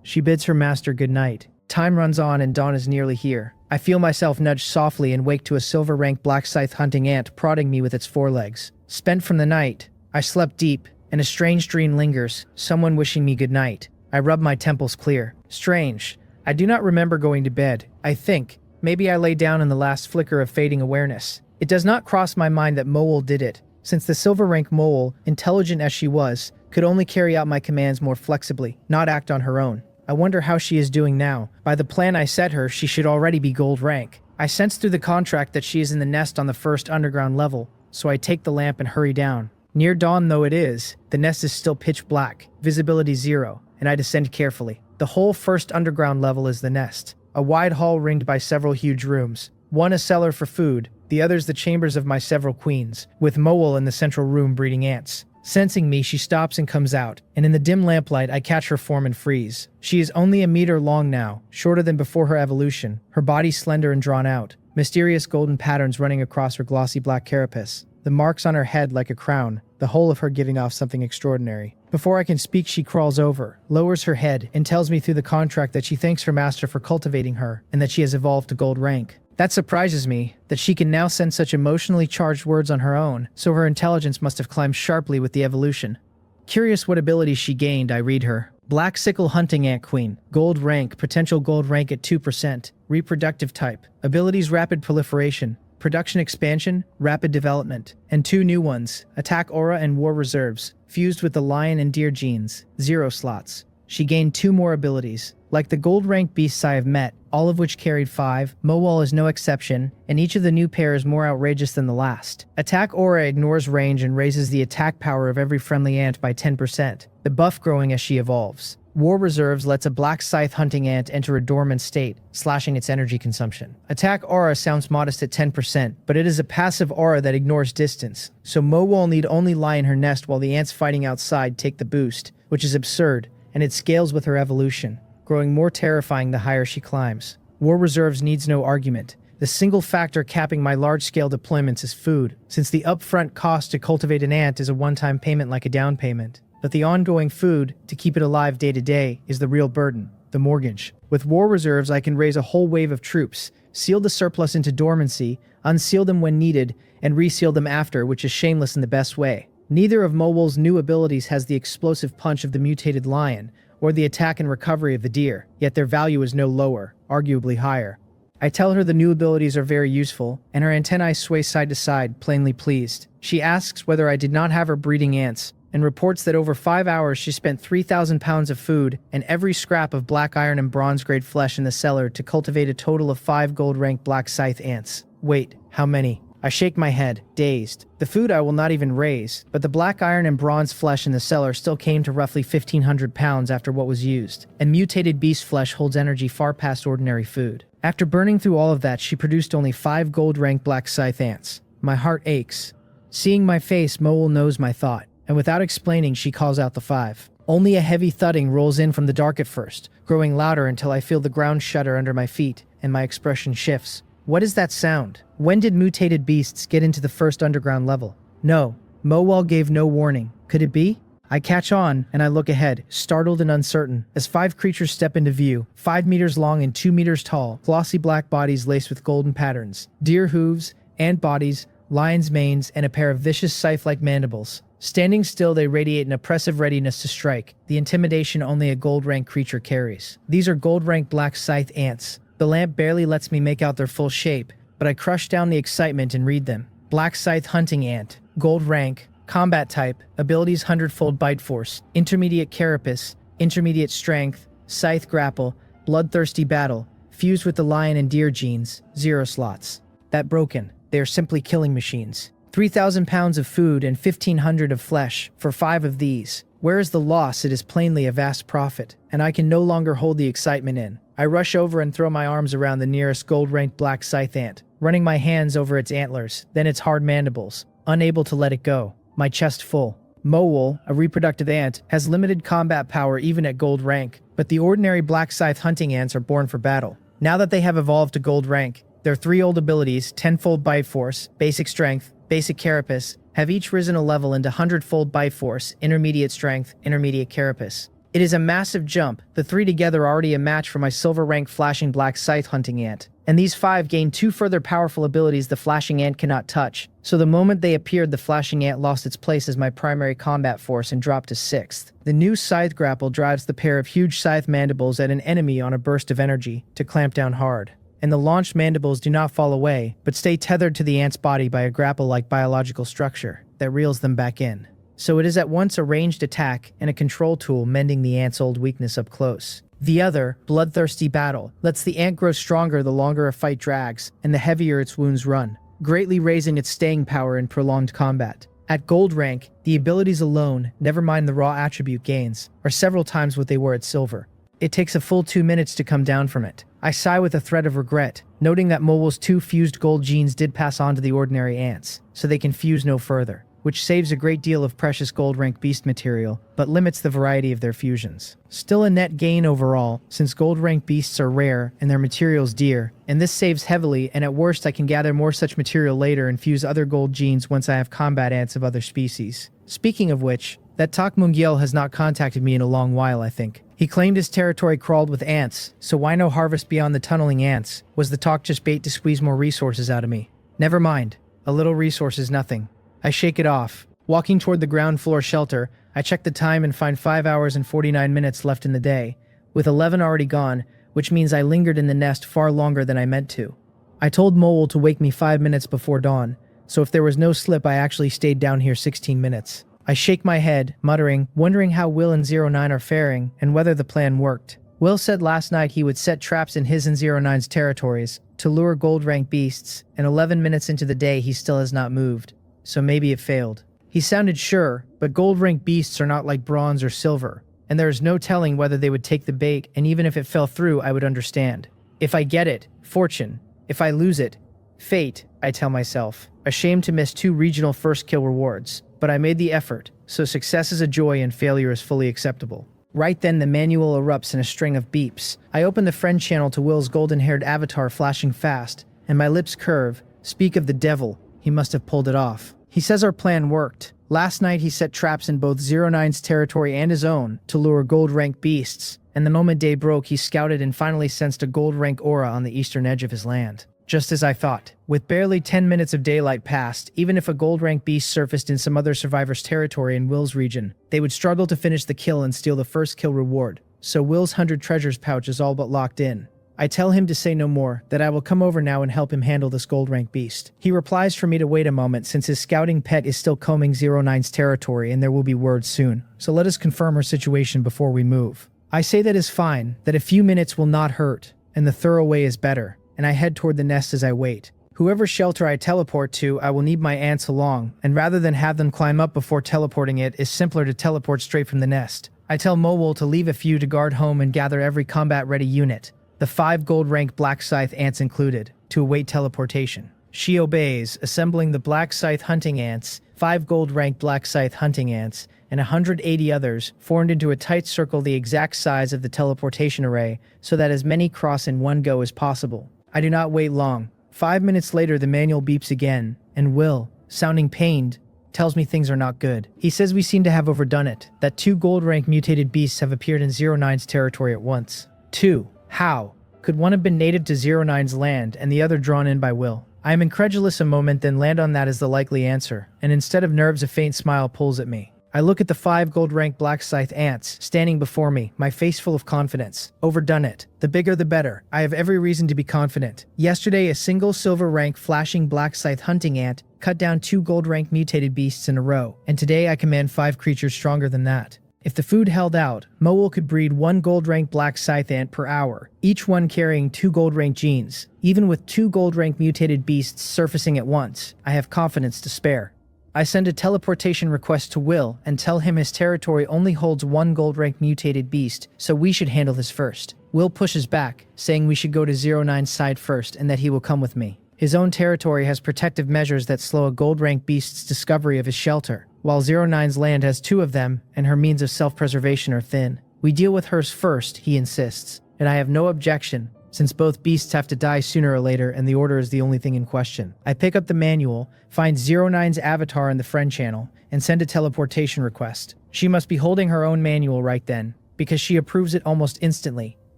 She bids her master good night. Time runs on and dawn is nearly here. I feel myself nudge softly and wake to a silver rank black scythe hunting ant prodding me with its forelegs. Spent from the night, I slept deep, and a strange dream lingers, someone wishing me good night. I rub my temples clear. Strange. I do not remember going to bed. I think. Maybe I lay down in the last flicker of fading awareness. It does not cross my mind that Mole did it, since the silver rank Mole, intelligent as she was, could only carry out my commands more flexibly, not act on her own. I wonder how she is doing now. By the plan I set her, she should already be gold rank. I sense through the contract that she is in the nest on the first underground level, so I take the lamp and hurry down. Near dawn though it is, the nest is still pitch black, visibility 0, and I descend carefully. The whole first underground level is the nest, a wide hall ringed by several huge rooms. One a cellar for food, the others the chambers of my several queens, with Mole in the central room breeding ants. Sensing me, she stops and comes out, and in the dim lamplight I catch her form and freeze. She is only a meter long now, shorter than before her evolution, her body slender and drawn out, mysterious golden patterns running across her glossy black carapace, the marks on her head like a crown, the whole of her giving off something extraordinary. Before I can speak, she crawls over, lowers her head, and tells me through the contract that she thanks her master for cultivating her, and that she has evolved to gold rank. That surprises me, that she can now send such emotionally charged words on her own, so her intelligence must have climbed sharply with the evolution. Curious what abilities she gained, I read her. Black Sickle Hunting Ant Queen, gold rank, potential gold rank at 2%, reproductive type, abilities rapid proliferation, production expansion, rapid development, and 2 new ones, attack aura and war reserves, fused with the lion and deer genes, 0 slots. She gained 2 more abilities. Like the gold rank beasts I have met, all of which carried 5, Mowal is no exception, and each of the new pair is more outrageous than the last. Attack aura ignores range and raises the attack power of every friendly ant by 10%, the buff growing as she evolves. War reserves lets a black scythe hunting ant enter a dormant state, slashing its energy consumption. Attack aura sounds modest at 10%, but it is a passive aura that ignores distance, so Mowal need only lie in her nest while the ants fighting outside take the boost, which is absurd, and it scales with her evolution, growing more terrifying the higher she climbs. War reserves needs no argument. The single factor capping my large-scale deployments is food, since the upfront cost to cultivate an ant is a one-time payment like a down payment. But the ongoing food, to keep it alive day to day, is the real burden, the mortgage. With war reserves, I can raise a whole wave of troops, seal the surplus into dormancy, unseal them when needed, and reseal them after, which is shameless in the best way. Neither of Mowal's new abilities has the explosive punch of the mutated lion, or the attack and recovery of the deer, yet their value is no lower, arguably higher. I tell her the new abilities are very useful, and her antennae sway side to side, plainly pleased. She asks whether I did not have her breeding ants, and reports that over 5 hours she spent 3,000 pounds of food and every scrap of black iron and bronze-grade flesh in the cellar to cultivate a total of 5 gold-rank black scythe ants. Wait, how many? I shake my head, dazed. The food I will not even raise, but the black iron and bronze flesh in the cellar still came to roughly 1,500 pounds after what was used, and mutated beast flesh holds energy far past ordinary food. After burning through all of that, she produced only 5 gold-rank black scythe ants. My heart aches. Seeing my face, Mowal knows my thought, and without explaining, she calls out the 5. Only a heavy thudding rolls in from the dark at first, growing louder until I feel the ground shudder under my feet, and my expression shifts. What is that sound? When did mutated beasts get into the first underground level? No, Mowal gave no warning. Could it be? I catch on, and I look ahead, startled and uncertain, as 5 creatures step into view, 5 meters long and 2 meters tall, glossy black bodies laced with golden patterns, deer hooves, ant bodies, lion's manes, and a pair of vicious scythe-like mandibles. Standing still, they radiate an oppressive readiness to strike, the intimidation only a gold-rank creature carries. These are gold-rank black scythe ants. The lamp barely lets me make out their full shape, but I crush down the excitement and read them. Black scythe hunting ant, gold rank, combat type, abilities 100-fold bite force, intermediate carapace, intermediate strength, scythe grapple, bloodthirsty battle, fused with the lion and deer genes, 0 slots. That broken. They are simply killing machines. 3,000 pounds of food and 1,500 of flesh for 5 of these. Where is the loss? It is plainly a vast profit, and I can no longer hold the excitement in. I rush over and throw my arms around the nearest gold-ranked black scythe ant, running my hands over its antlers, then its hard mandibles, unable to let it go, my chest full. Mowal, a reproductive ant, has limited combat power even at gold rank, but the ordinary black scythe hunting ants are born for battle. Now that they have evolved to gold rank, their 3 old abilities, 10-fold bite force, basic strength, basic carapace, have each risen a level into 100-fold bite force, intermediate strength, intermediate carapace. It is a massive jump, the 3 together already a match for my silver rank flashing black scythe hunting ant. And these 5 gain 2 further powerful abilities the flashing ant cannot touch, so the moment they appeared the flashing ant lost its place as my primary combat force and dropped to 6th. The new scythe grapple drives the pair of huge scythe mandibles at an enemy on a burst of energy, to clamp down hard. And the launched mandibles do not fall away, but stay tethered to the ant's body by a grapple-like biological structure that reels them back in. So it is at once a ranged attack and a control tool mending the ant's old weakness up close. The other, bloodthirsty battle, lets the ant grow stronger the longer a fight drags, and the heavier its wounds run, greatly raising its staying power in prolonged combat. At gold rank, the abilities alone, never mind the raw attribute gains, are several times what they were at silver. It takes a full 2 minutes to come down from it. I sigh with a thread of regret, noting that Mowell's 2 fused gold genes did pass on to the ordinary ants, so they can fuse no further, which saves a great deal of precious gold rank beast material, but limits the variety of their fusions. Still a net gain overall, since gold rank beasts are rare and their materials dear, and this saves heavily, and at worst I can gather more such material later and fuse other gold genes once I have combat ants of other species. Speaking of which, that Tak Mungyel has not contacted me in a long while, I think. He claimed his territory crawled with ants, so why no harvest beyond the tunneling ants? Was the talk just bait to squeeze more resources out of me? Never mind. A little resource is nothing. I shake it off. Walking toward the ground floor shelter, I check the time and find 5 hours and 49 minutes left in the day, with 11 already gone, which means I lingered in the nest far longer than I meant to. I told Mowell to wake me 5 minutes before dawn, so if there was no slip I actually stayed down here 16 minutes. I shake my head, muttering, wondering how Will and 09 are faring and whether the plan worked. Will said last night he would set traps in his and 09's territories to lure gold rank beasts, and 11 minutes into the day he still has not moved. So maybe it failed. He sounded sure, but gold rank beasts are not like bronze or silver, and there is no telling whether they would take the bait, and even if it fell through I would understand. If I get it, fortune. If I lose it, fate, I tell myself, ashamed to miss 2 regional first kill rewards. But I made the effort, so success is a joy and failure is fully acceptable. Right then the manual erupts in a string of beeps. I open the friend channel to Will's golden-haired avatar flashing fast, and my lips curve. Speak of the devil, he must have pulled it off. He says our plan worked. Last night he set traps in both 09's territory and his own to lure gold rank beasts, and the moment day broke he scouted and finally sensed a gold rank aura on the eastern edge of his land. Just as I thought. With barely 10 minutes of daylight passed, even if a gold rank beast surfaced in some other survivor's territory in Will's region, they would struggle to finish the kill and steal the first kill reward, so Will's 100 treasures pouch is all but locked in. I tell him to say no more, that I will come over now and help him handle this gold rank beast. He replies for me to wait a moment since his scouting pet is still combing 09's territory and there will be word soon, so let us confirm our situation before we move. I say that is fine, that a few minutes will not hurt, and the thorough way is better, and I head toward the nest as I wait. Whoever shelter I teleport to, I will need my ants along, and rather than have them climb up before teleporting it is simpler to teleport straight from the nest. I tell Mowell to leave a few to guard home and gather every combat-ready unit, the 5 gold rank black scythe ants included, to await teleportation. She obeys, assembling the black scythe hunting ants, 5 gold rank black scythe hunting ants, and 180 others, formed into a tight circle the exact size of the teleportation array, so that as many cross in one go as possible. I do not wait long. 5 minutes later the manual beeps again, and Will, sounding pained, tells me things are not good. He says we seem to have overdone it, that 2 gold rank mutated beasts have appeared in 09's territory at once. 2. How? Could one have been native to 09's land and the other drawn in by Will? I am incredulous a moment, then land on that as the likely answer, and instead of nerves a faint smile pulls at me. I look at the 5 gold rank black scythe ants standing before me, my face full of confidence. Overdone it. The bigger the better. I have every reason to be confident. Yesterday a single silver rank flashing black scythe hunting ant cut down 2 gold rank mutated beasts in a row, and today I command 5 creatures stronger than that. If the food held out, Mowell could breed 1 gold rank black scythe ant per hour, each one carrying 2 gold rank genes. Even with 2 gold rank mutated beasts surfacing at once, I have confidence to spare. I send a teleportation request to Will and tell him his territory only holds 1 gold rank mutated beast, so we should handle this first. Will pushes back, saying we should go to 09's side first and that he will come with me. His own territory has protective measures that slow a gold rank beast's discovery of his shelter, while 09's land has 2 of them and her means of self-preservation are thin. We deal with hers first, he insists, and I have no objection, since both beasts have to die sooner or later and the order is the only thing in question. I pick up the manual, find 09's avatar in the friend channel, and send a teleportation request. She must be holding her own manual right then, because she approves it almost instantly,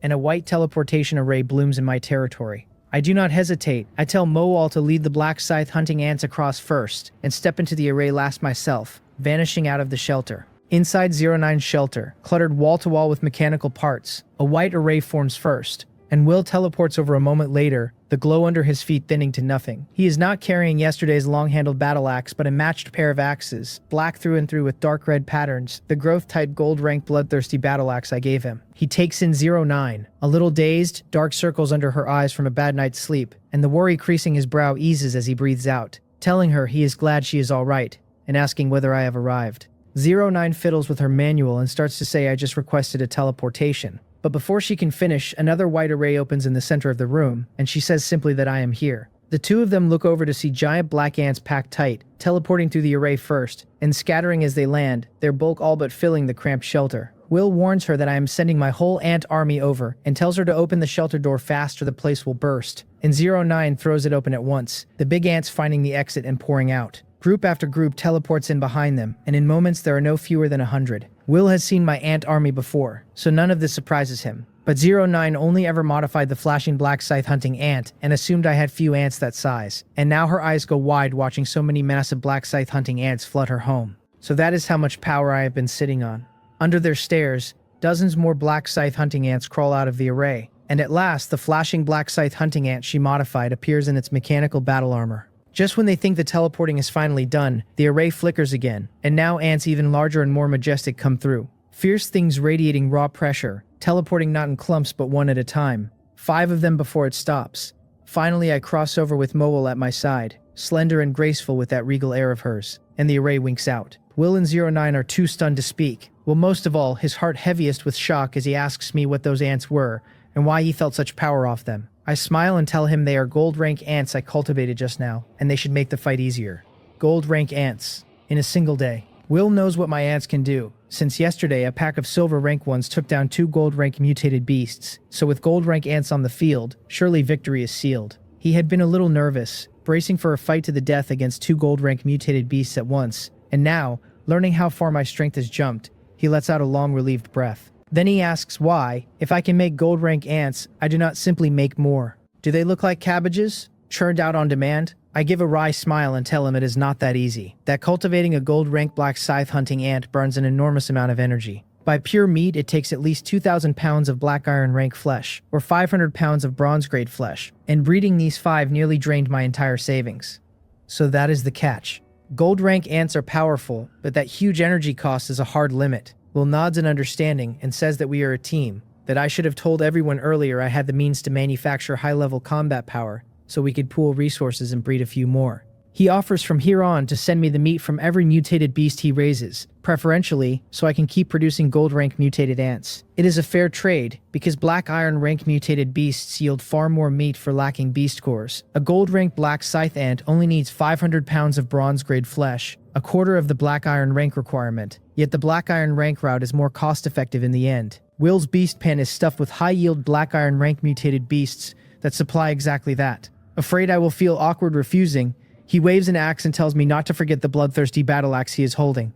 and a white teleportation array blooms in my territory. I do not hesitate. I tell Moal to lead the black scythe hunting ants across first, and step into the array last myself, vanishing out of the shelter. Inside 09's shelter, cluttered wall-to-wall with mechanical parts, a white array forms first, and Will teleports over a moment later, the glow under his feet thinning to nothing. He is not carrying yesterday's long-handled battle axe, but a matched pair of axes, black through and through with dark red patterns, the growth-type gold-rank bloodthirsty battle axe I gave him. He takes in 09, a little dazed, dark circles under her eyes from a bad night's sleep, and the worry creasing his brow eases as he breathes out, telling her he is glad she is all right, and asking whether I have arrived. 09 fiddles with her manual and starts to say I just requested a teleportation. But before she can finish, another white array opens in the center of the room, and she says simply that I am here. The two of them look over to see giant black ants packed tight, teleporting through the array first, and scattering as they land, their bulk all but filling the cramped shelter. Will warns her that I am sending my whole ant army over, and tells her to open the shelter door fast or the place will burst. And 09 throws it open at once, the big ants finding the exit and pouring out. Group after group teleports in behind them, and in moments there are no fewer than 100. Will has seen my ant army before, so none of this surprises him. But 09 only ever modified the flashing black scythe hunting ant and assumed I had few ants that size. And now her eyes go wide watching so many massive black scythe hunting ants flood her home. So that is how much power I have been sitting on. Under their stares, dozens more black scythe hunting ants crawl out of the array. And at last, the flashing black scythe hunting ant she modified appears in its mechanical battle armor. Just when they think the teleporting is finally done, the array flickers again, and now ants even larger and more majestic come through. Fierce things radiating raw pressure, teleporting not in clumps but one at a time. 5 of them before it stops. Finally I cross over with Moal at my side, slender and graceful with that regal air of hers, and the array winks out. Will and 09 are too stunned to speak. Well, most of all, his heart heaviest with shock as he asks me what those ants were, and why he felt such power off them. I smile and tell him they are gold rank ants I cultivated just now, and they should make the fight easier. Gold rank ants. In a single day. Will knows what my ants can do, since yesterday a pack of silver rank ones took down 2 gold rank mutated beasts, so with gold rank ants on the field, surely victory is sealed. He had been a little nervous, bracing for a fight to the death against 2 gold rank mutated beasts at once, and now, learning how far my strength has jumped, he lets out a long relieved breath. Then he asks why, if I can make gold rank ants, I do not simply make more. Do they look like cabbages, churned out on demand? I give a wry smile and tell him it is not that easy, that cultivating a gold rank black scythe hunting ant burns an enormous amount of energy. By pure meat, it takes at least 2,000 pounds of black iron rank flesh, or 500 pounds of bronze grade flesh, and breeding these 5 nearly drained my entire savings. So that is the catch. Gold rank ants are powerful, but that huge energy cost is a hard limit. Will nods in understanding and says that we are a team, that I should have told everyone earlier I had the means to manufacture high-level combat power, so we could pool resources and breed a few more. He offers from here on to send me the meat from every mutated beast he raises, preferentially so I can keep producing gold rank mutated ants. It is a fair trade, because black iron rank mutated beasts yield far more meat for lacking beast cores. A gold rank black scythe ant only needs 500 pounds of bronze grade flesh, a quarter of the black iron rank requirement, yet the black iron rank route is more cost effective in the end. Will's beast pen is stuffed with high yield black iron rank mutated beasts that supply exactly that. Afraid I will feel awkward refusing, he waves an axe and tells me not to forget the bloodthirsty battle axe he is holding,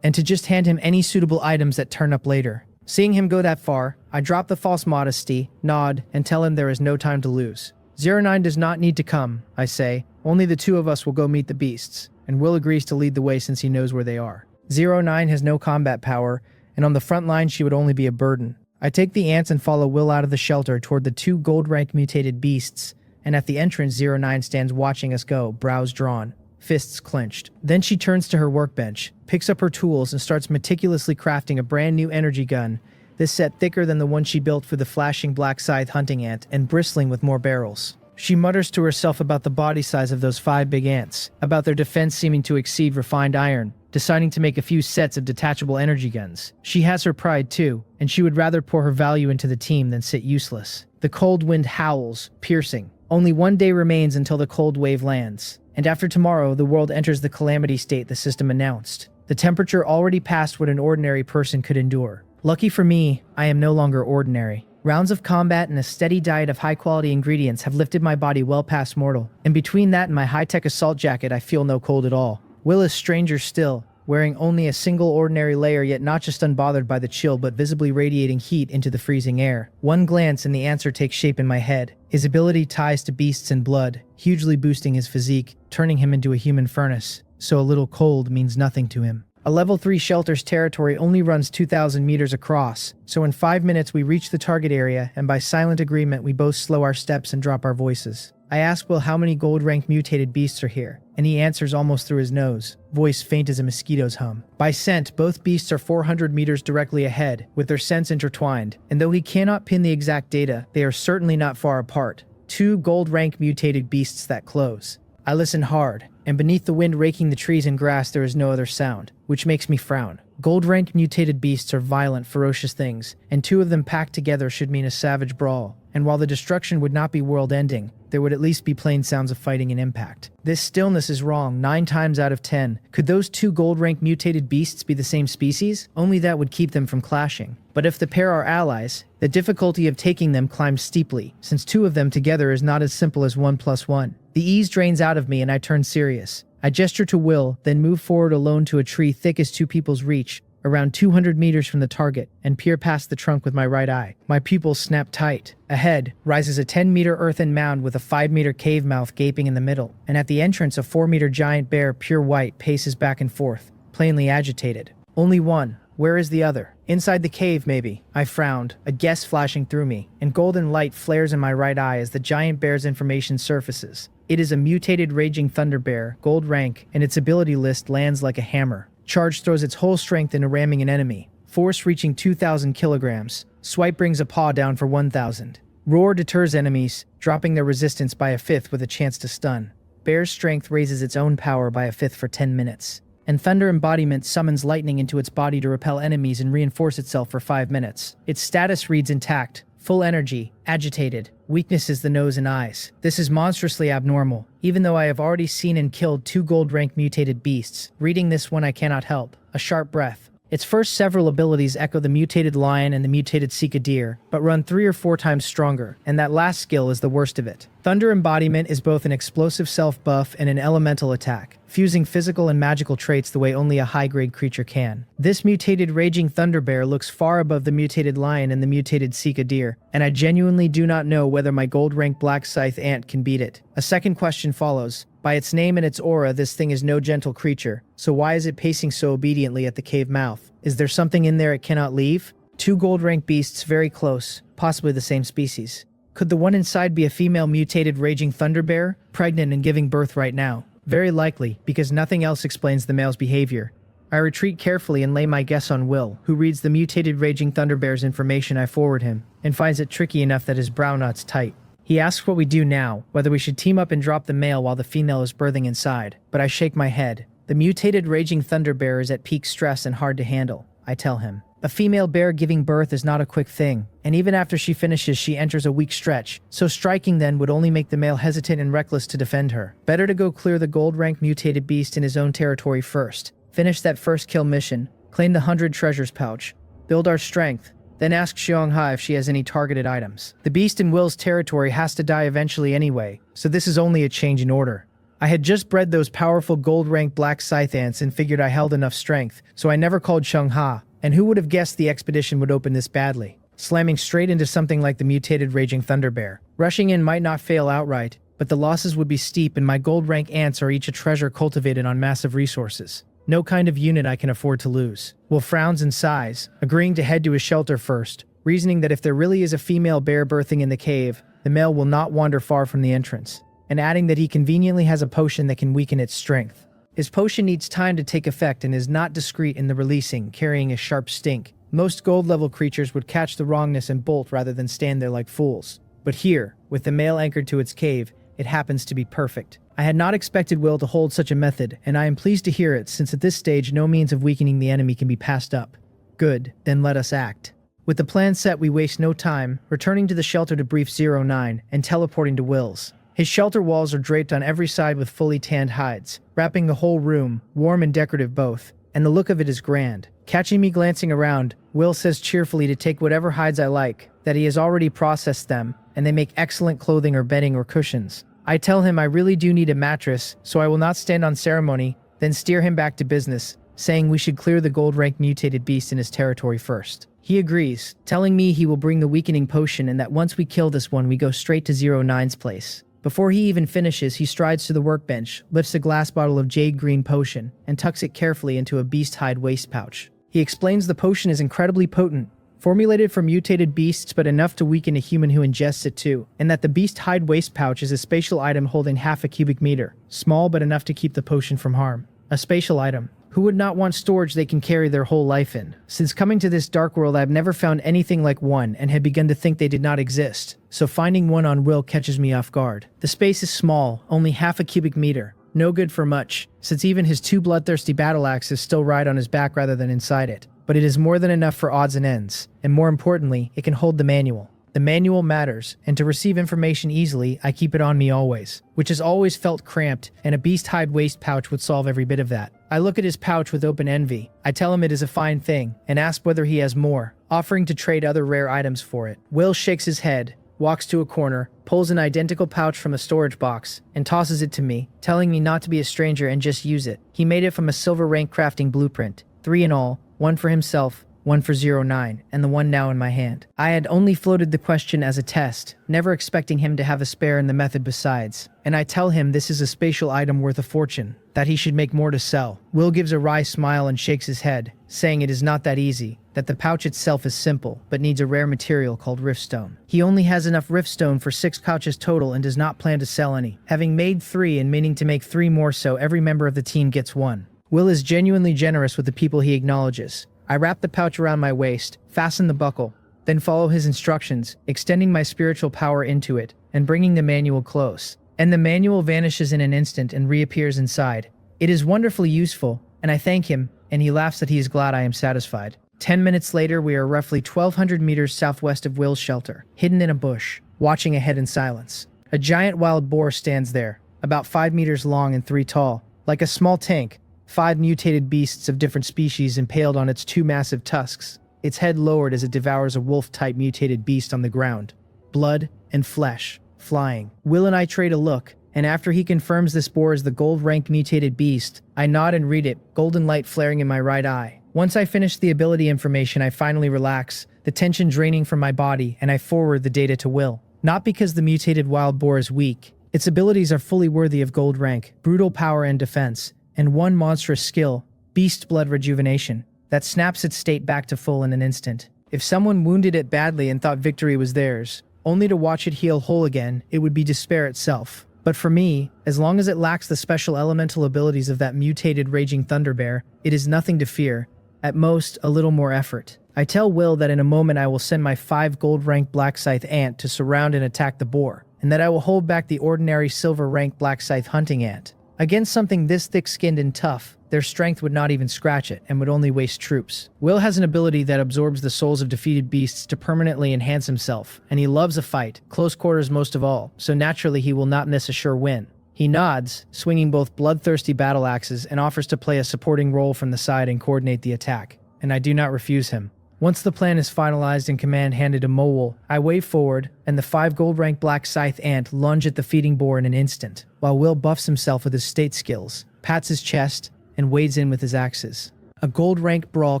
and to just hand him any suitable items that turn up later. Seeing him go that far, I drop the false modesty, nod, and tell him there is no time to lose. 09 does not need to come, I say. Only the 2 of us will go meet the beasts, and Will agrees to lead the way since he knows where they are. 09 has no combat power, and on the front line she would only be a burden. I take the ants and follow Will out of the shelter toward the 2 gold rank mutated beasts, and at the entrance 09 stands watching us go, brows drawn, fists clenched. Then she turns to her workbench, picks up her tools, and starts meticulously crafting a brand new energy gun, this set thicker than the one she built for the flashing black scythe hunting ant and bristling with more barrels. She mutters to herself about the body size of those 5 big ants, about their defense seeming to exceed refined iron, deciding to make a few sets of detachable energy guns. She has her pride too, and she would rather pour her value into the team than sit useless. The cold wind howls, piercing. Only 1 day remains until the cold wave lands, and after tomorrow the world enters the calamity state the system announced. The temperature already passed what an ordinary person could endure. Lucky for me, I am no longer ordinary. Rounds of combat and a steady diet of high-quality ingredients have lifted my body well past mortal, and between that and my high-tech assault jacket I feel no cold at all. Will is stranger still, wearing only a single ordinary layer, yet not just unbothered by the chill but visibly radiating heat into the freezing air. One glance and the answer takes shape in my head. His ability ties to beasts and blood, hugely boosting his physique, turning him into a human furnace, so a little cold means nothing to him. A level 3 shelter's territory only runs 2,000 meters across, so in 5 minutes we reach the target area, and by silent agreement we both slow our steps and drop our voices. I ask Will how many gold-rank mutated beasts are here, and he answers almost through his nose, voice faint as a mosquito's hum. By scent, both beasts are 400 meters directly ahead, with their scents intertwined, and though he cannot pin the exact data, they are certainly not far apart. 2 gold-rank mutated beasts that close. I listen hard, and beneath the wind raking the trees and grass there is no other sound, which makes me frown. Gold-rank mutated beasts are violent, ferocious things, and 2 of them packed together should mean a savage brawl. And while the destruction would not be world-ending, there would at least be plain sounds of fighting and impact. This stillness is wrong 9 times out of 10. Could those 2 gold-rank mutated beasts be the same species? Only that would keep them from clashing. But if the pair are allies, the difficulty of taking them climbs steeply, since 2 of them together is not as simple as 1 + 1. The ease drains out of me and I turn serious. I gesture to Will, then move forward alone to a tree thick as 2 people's reach, around 200 meters from the target, and peer past the trunk with my right eye. My pupils snap tight. Ahead rises a 10-meter earthen mound with a 5-meter cave mouth gaping in the middle, and at the entrance a 4-meter giant bear, pure white, paces back and forth, plainly agitated. Only one. Where is the other? Inside the cave, maybe. I frowned, a guess flashing through me, and golden light flares in my right eye as the giant bear's information surfaces. It is a mutated raging thunder bear, gold rank, and its ability list lands like a hammer. Charge throws its whole strength into ramming an enemy. Force reaching 2,000 kilograms. Swipe brings a paw down for 1,000. Roar deters enemies, dropping their resistance by a 5th with a chance to stun. Bear's strength raises its own power by a 5th for 10 minutes. And Thunder Embodiment summons lightning into its body to repel enemies and reinforce itself for 5 minutes. Its status reads intact, full energy, agitated. Weakness is the nose and eyes. This is monstrously abnormal, even though I have already seen and killed 2 gold-rank mutated beasts. Reading this one I cannot help. A sharp breath. Its first several abilities echo the mutated lion and the mutated scythe, but run 3 or 4 times stronger, and that last skill is the worst of it. Thunder Embodiment is both an explosive self-buff and an elemental attack, fusing physical and magical traits the way only a high-grade creature can. This mutated raging thunder bear looks far above the mutated lion and the mutated scythe, and I genuinely do not know whether my gold-rank black scythe ant can beat it. A second question follows. By its name and its aura, this thing is no gentle creature, so why is it pacing so obediently at the cave mouth? Is there something in there it cannot leave? 2 gold-rank beasts very close, possibly the same species. Could the one inside be a female mutated raging thunder bear, pregnant and giving birth right now? Very likely, because nothing else explains the male's behavior. I retreat carefully and lay my guess on Will, who reads the mutated raging thunder bear's information I forward him, and finds it tricky enough that his brow knots tight. He asks what we do now, whether we should team up and drop the male while the female is birthing inside, but I shake my head. The mutated raging thunder bear is at peak stress and hard to handle, I tell him. A female bear giving birth is not a quick thing, and even after she finishes she enters a weak stretch, so striking then would only make the male hesitant and reckless to defend her. Better to go clear the gold-rank mutated beast in his own territory first, finish that first kill mission, claim the 100 treasures pouch, build our strength, then ask Xiongha if she has any targeted items. The beast in Will's territory has to die eventually anyway, so this is only a change in order. I had just bred those powerful gold-rank black scythe ants and figured I held enough strength, so I never called Xiongha, and who would have guessed the expedition would open this badly, slamming straight into something like the mutated raging thunder bear. Rushing in might not fail outright, but the losses would be steep and my gold-rank ants are each a treasure cultivated on massive resources. No kind of unit I can afford to lose. Will frowns and sighs, agreeing to head to his shelter first, reasoning that if there really is a female bear birthing in the cave, the male will not wander far from the entrance, and adding that he conveniently has a potion that can weaken its strength. His potion needs time to take effect and is not discreet in the releasing, carrying a sharp stink. Most gold-level creatures would catch the wrongness and bolt rather than stand there like fools. But here, with the male anchored to its cave, it happens to be perfect. I had not expected Will to hold such a method, and I am pleased to hear it, since at this stage no means of weakening the enemy can be passed up. Good, then let us act. With the plan set, we waste no time, returning to the shelter to brief 09 and teleporting to Will's. His shelter walls are draped on every side with fully tanned hides, wrapping the whole room, warm and decorative both, and the look of it is grand. Catching me glancing around, Will says cheerfully to take whatever hides I like, that he has already processed them, and they make excellent clothing or bedding or cushions. I tell him I really do need a mattress, so I will not stand on ceremony, then steer him back to business, saying we should clear the gold rank mutated beast in his territory first. He agrees, telling me he will bring the weakening potion and that once we kill this one we go straight to 09's place. Before he even finishes, he strides to the workbench, lifts a glass bottle of jade green potion, and tucks it carefully into a beast hide waist pouch. He explains the potion is incredibly potent, formulated for mutated beasts but enough to weaken a human who ingests it too, and that the beast hide waist pouch is a spatial item holding half a cubic meter, small but enough to keep the potion from harm. A spatial item. Who would not want storage they can carry their whole life in? Since coming to this dark world, I've never found anything like one and had begun to think they did not exist, so finding one on Will catches me off guard. The space is small, only half a cubic meter. No good for much, since even his 2 bloodthirsty battle axes still ride on his back rather than inside it. But it is more than enough for odds and ends, and more importantly, it can hold the manual. The manual matters, and to receive information easily, I keep it on me always, which has always felt cramped, and a beast hide waist pouch would solve every bit of that. I look at his pouch with open envy. I tell him it is a fine thing, and ask whether he has more, offering to trade other rare items for it. Will shakes his head, walks to a corner, pulls an identical pouch from a storage box, and tosses it to me, telling me not to be a stranger and just use it. He made it from a silver rank crafting blueprint, 3 in all, 1 for himself, 1 for 09, and the one now in my hand. I had only floated the question as a test, never expecting him to have a spare in the method besides, and I tell him this is a spatial item worth a fortune, that he should make more to sell. Will gives a wry smile and shakes his head, saying it is not that easy, that the pouch itself is simple, but needs a rare material called riftstone. He only has enough riftstone for 6 pouches total and does not plan to sell any, having made 3 and meaning to make 3 more so every member of the team gets 1. Will is genuinely generous with the people he acknowledges. I wrap the pouch around my waist, fasten the buckle, then follow his instructions, extending my spiritual power into it, and bringing the manual close. And the manual vanishes in an instant and reappears inside. It is wonderfully useful, and I thank him, and he laughs that he is glad I am satisfied. 10 minutes later, we are roughly 1,200 meters southwest of Will's shelter, hidden in a bush, watching ahead in silence. A giant wild boar stands there, about 5 meters long and 3 tall, like a small tank. 5 mutated beasts of different species impaled on its 2 massive tusks, its head lowered as it devours a wolf-type mutated beast on the ground. Blood and flesh, flying. Will and I trade a look, and after he confirms this boar is the gold-rank mutated beast, I nod and read it, golden light flaring in my right eye. Once I finish the ability information, I finally relax, the tension draining from my body, and I forward the data to Will. Not because the mutated wild boar is weak. Its abilities are fully worthy of gold rank, brutal power and defense, and one monstrous skill, beast blood rejuvenation, that snaps its state back to full in an instant. If someone wounded it badly and thought victory was theirs, only to watch it heal whole again, it would be despair itself. But for me, as long as it lacks the special elemental abilities of that mutated raging thunderbear, it is nothing to fear, at most a little more effort. I tell Will that in a moment I will send my 5 gold-rank black scythe ant to surround and attack the boar, and that I will hold back the ordinary silver-rank black scythe hunting ant. Against something this thick-skinned and tough, their strength would not even scratch it and would only waste troops. Will has an ability that absorbs the souls of defeated beasts to permanently enhance himself, and he loves a fight, close quarters most of all, so naturally he will not miss a sure win. He nods, swinging both bloodthirsty battle axes, and offers to play a supporting role from the side and coordinate the attack, and I do not refuse him. Once the plan is finalized and command handed to Mowell, I wave forward, and the 5 gold-rank black scythe ant lunge at the feeding boar in an instant, while Will buffs himself with his state skills, pats his chest, and wades in with his axes. A gold-rank brawl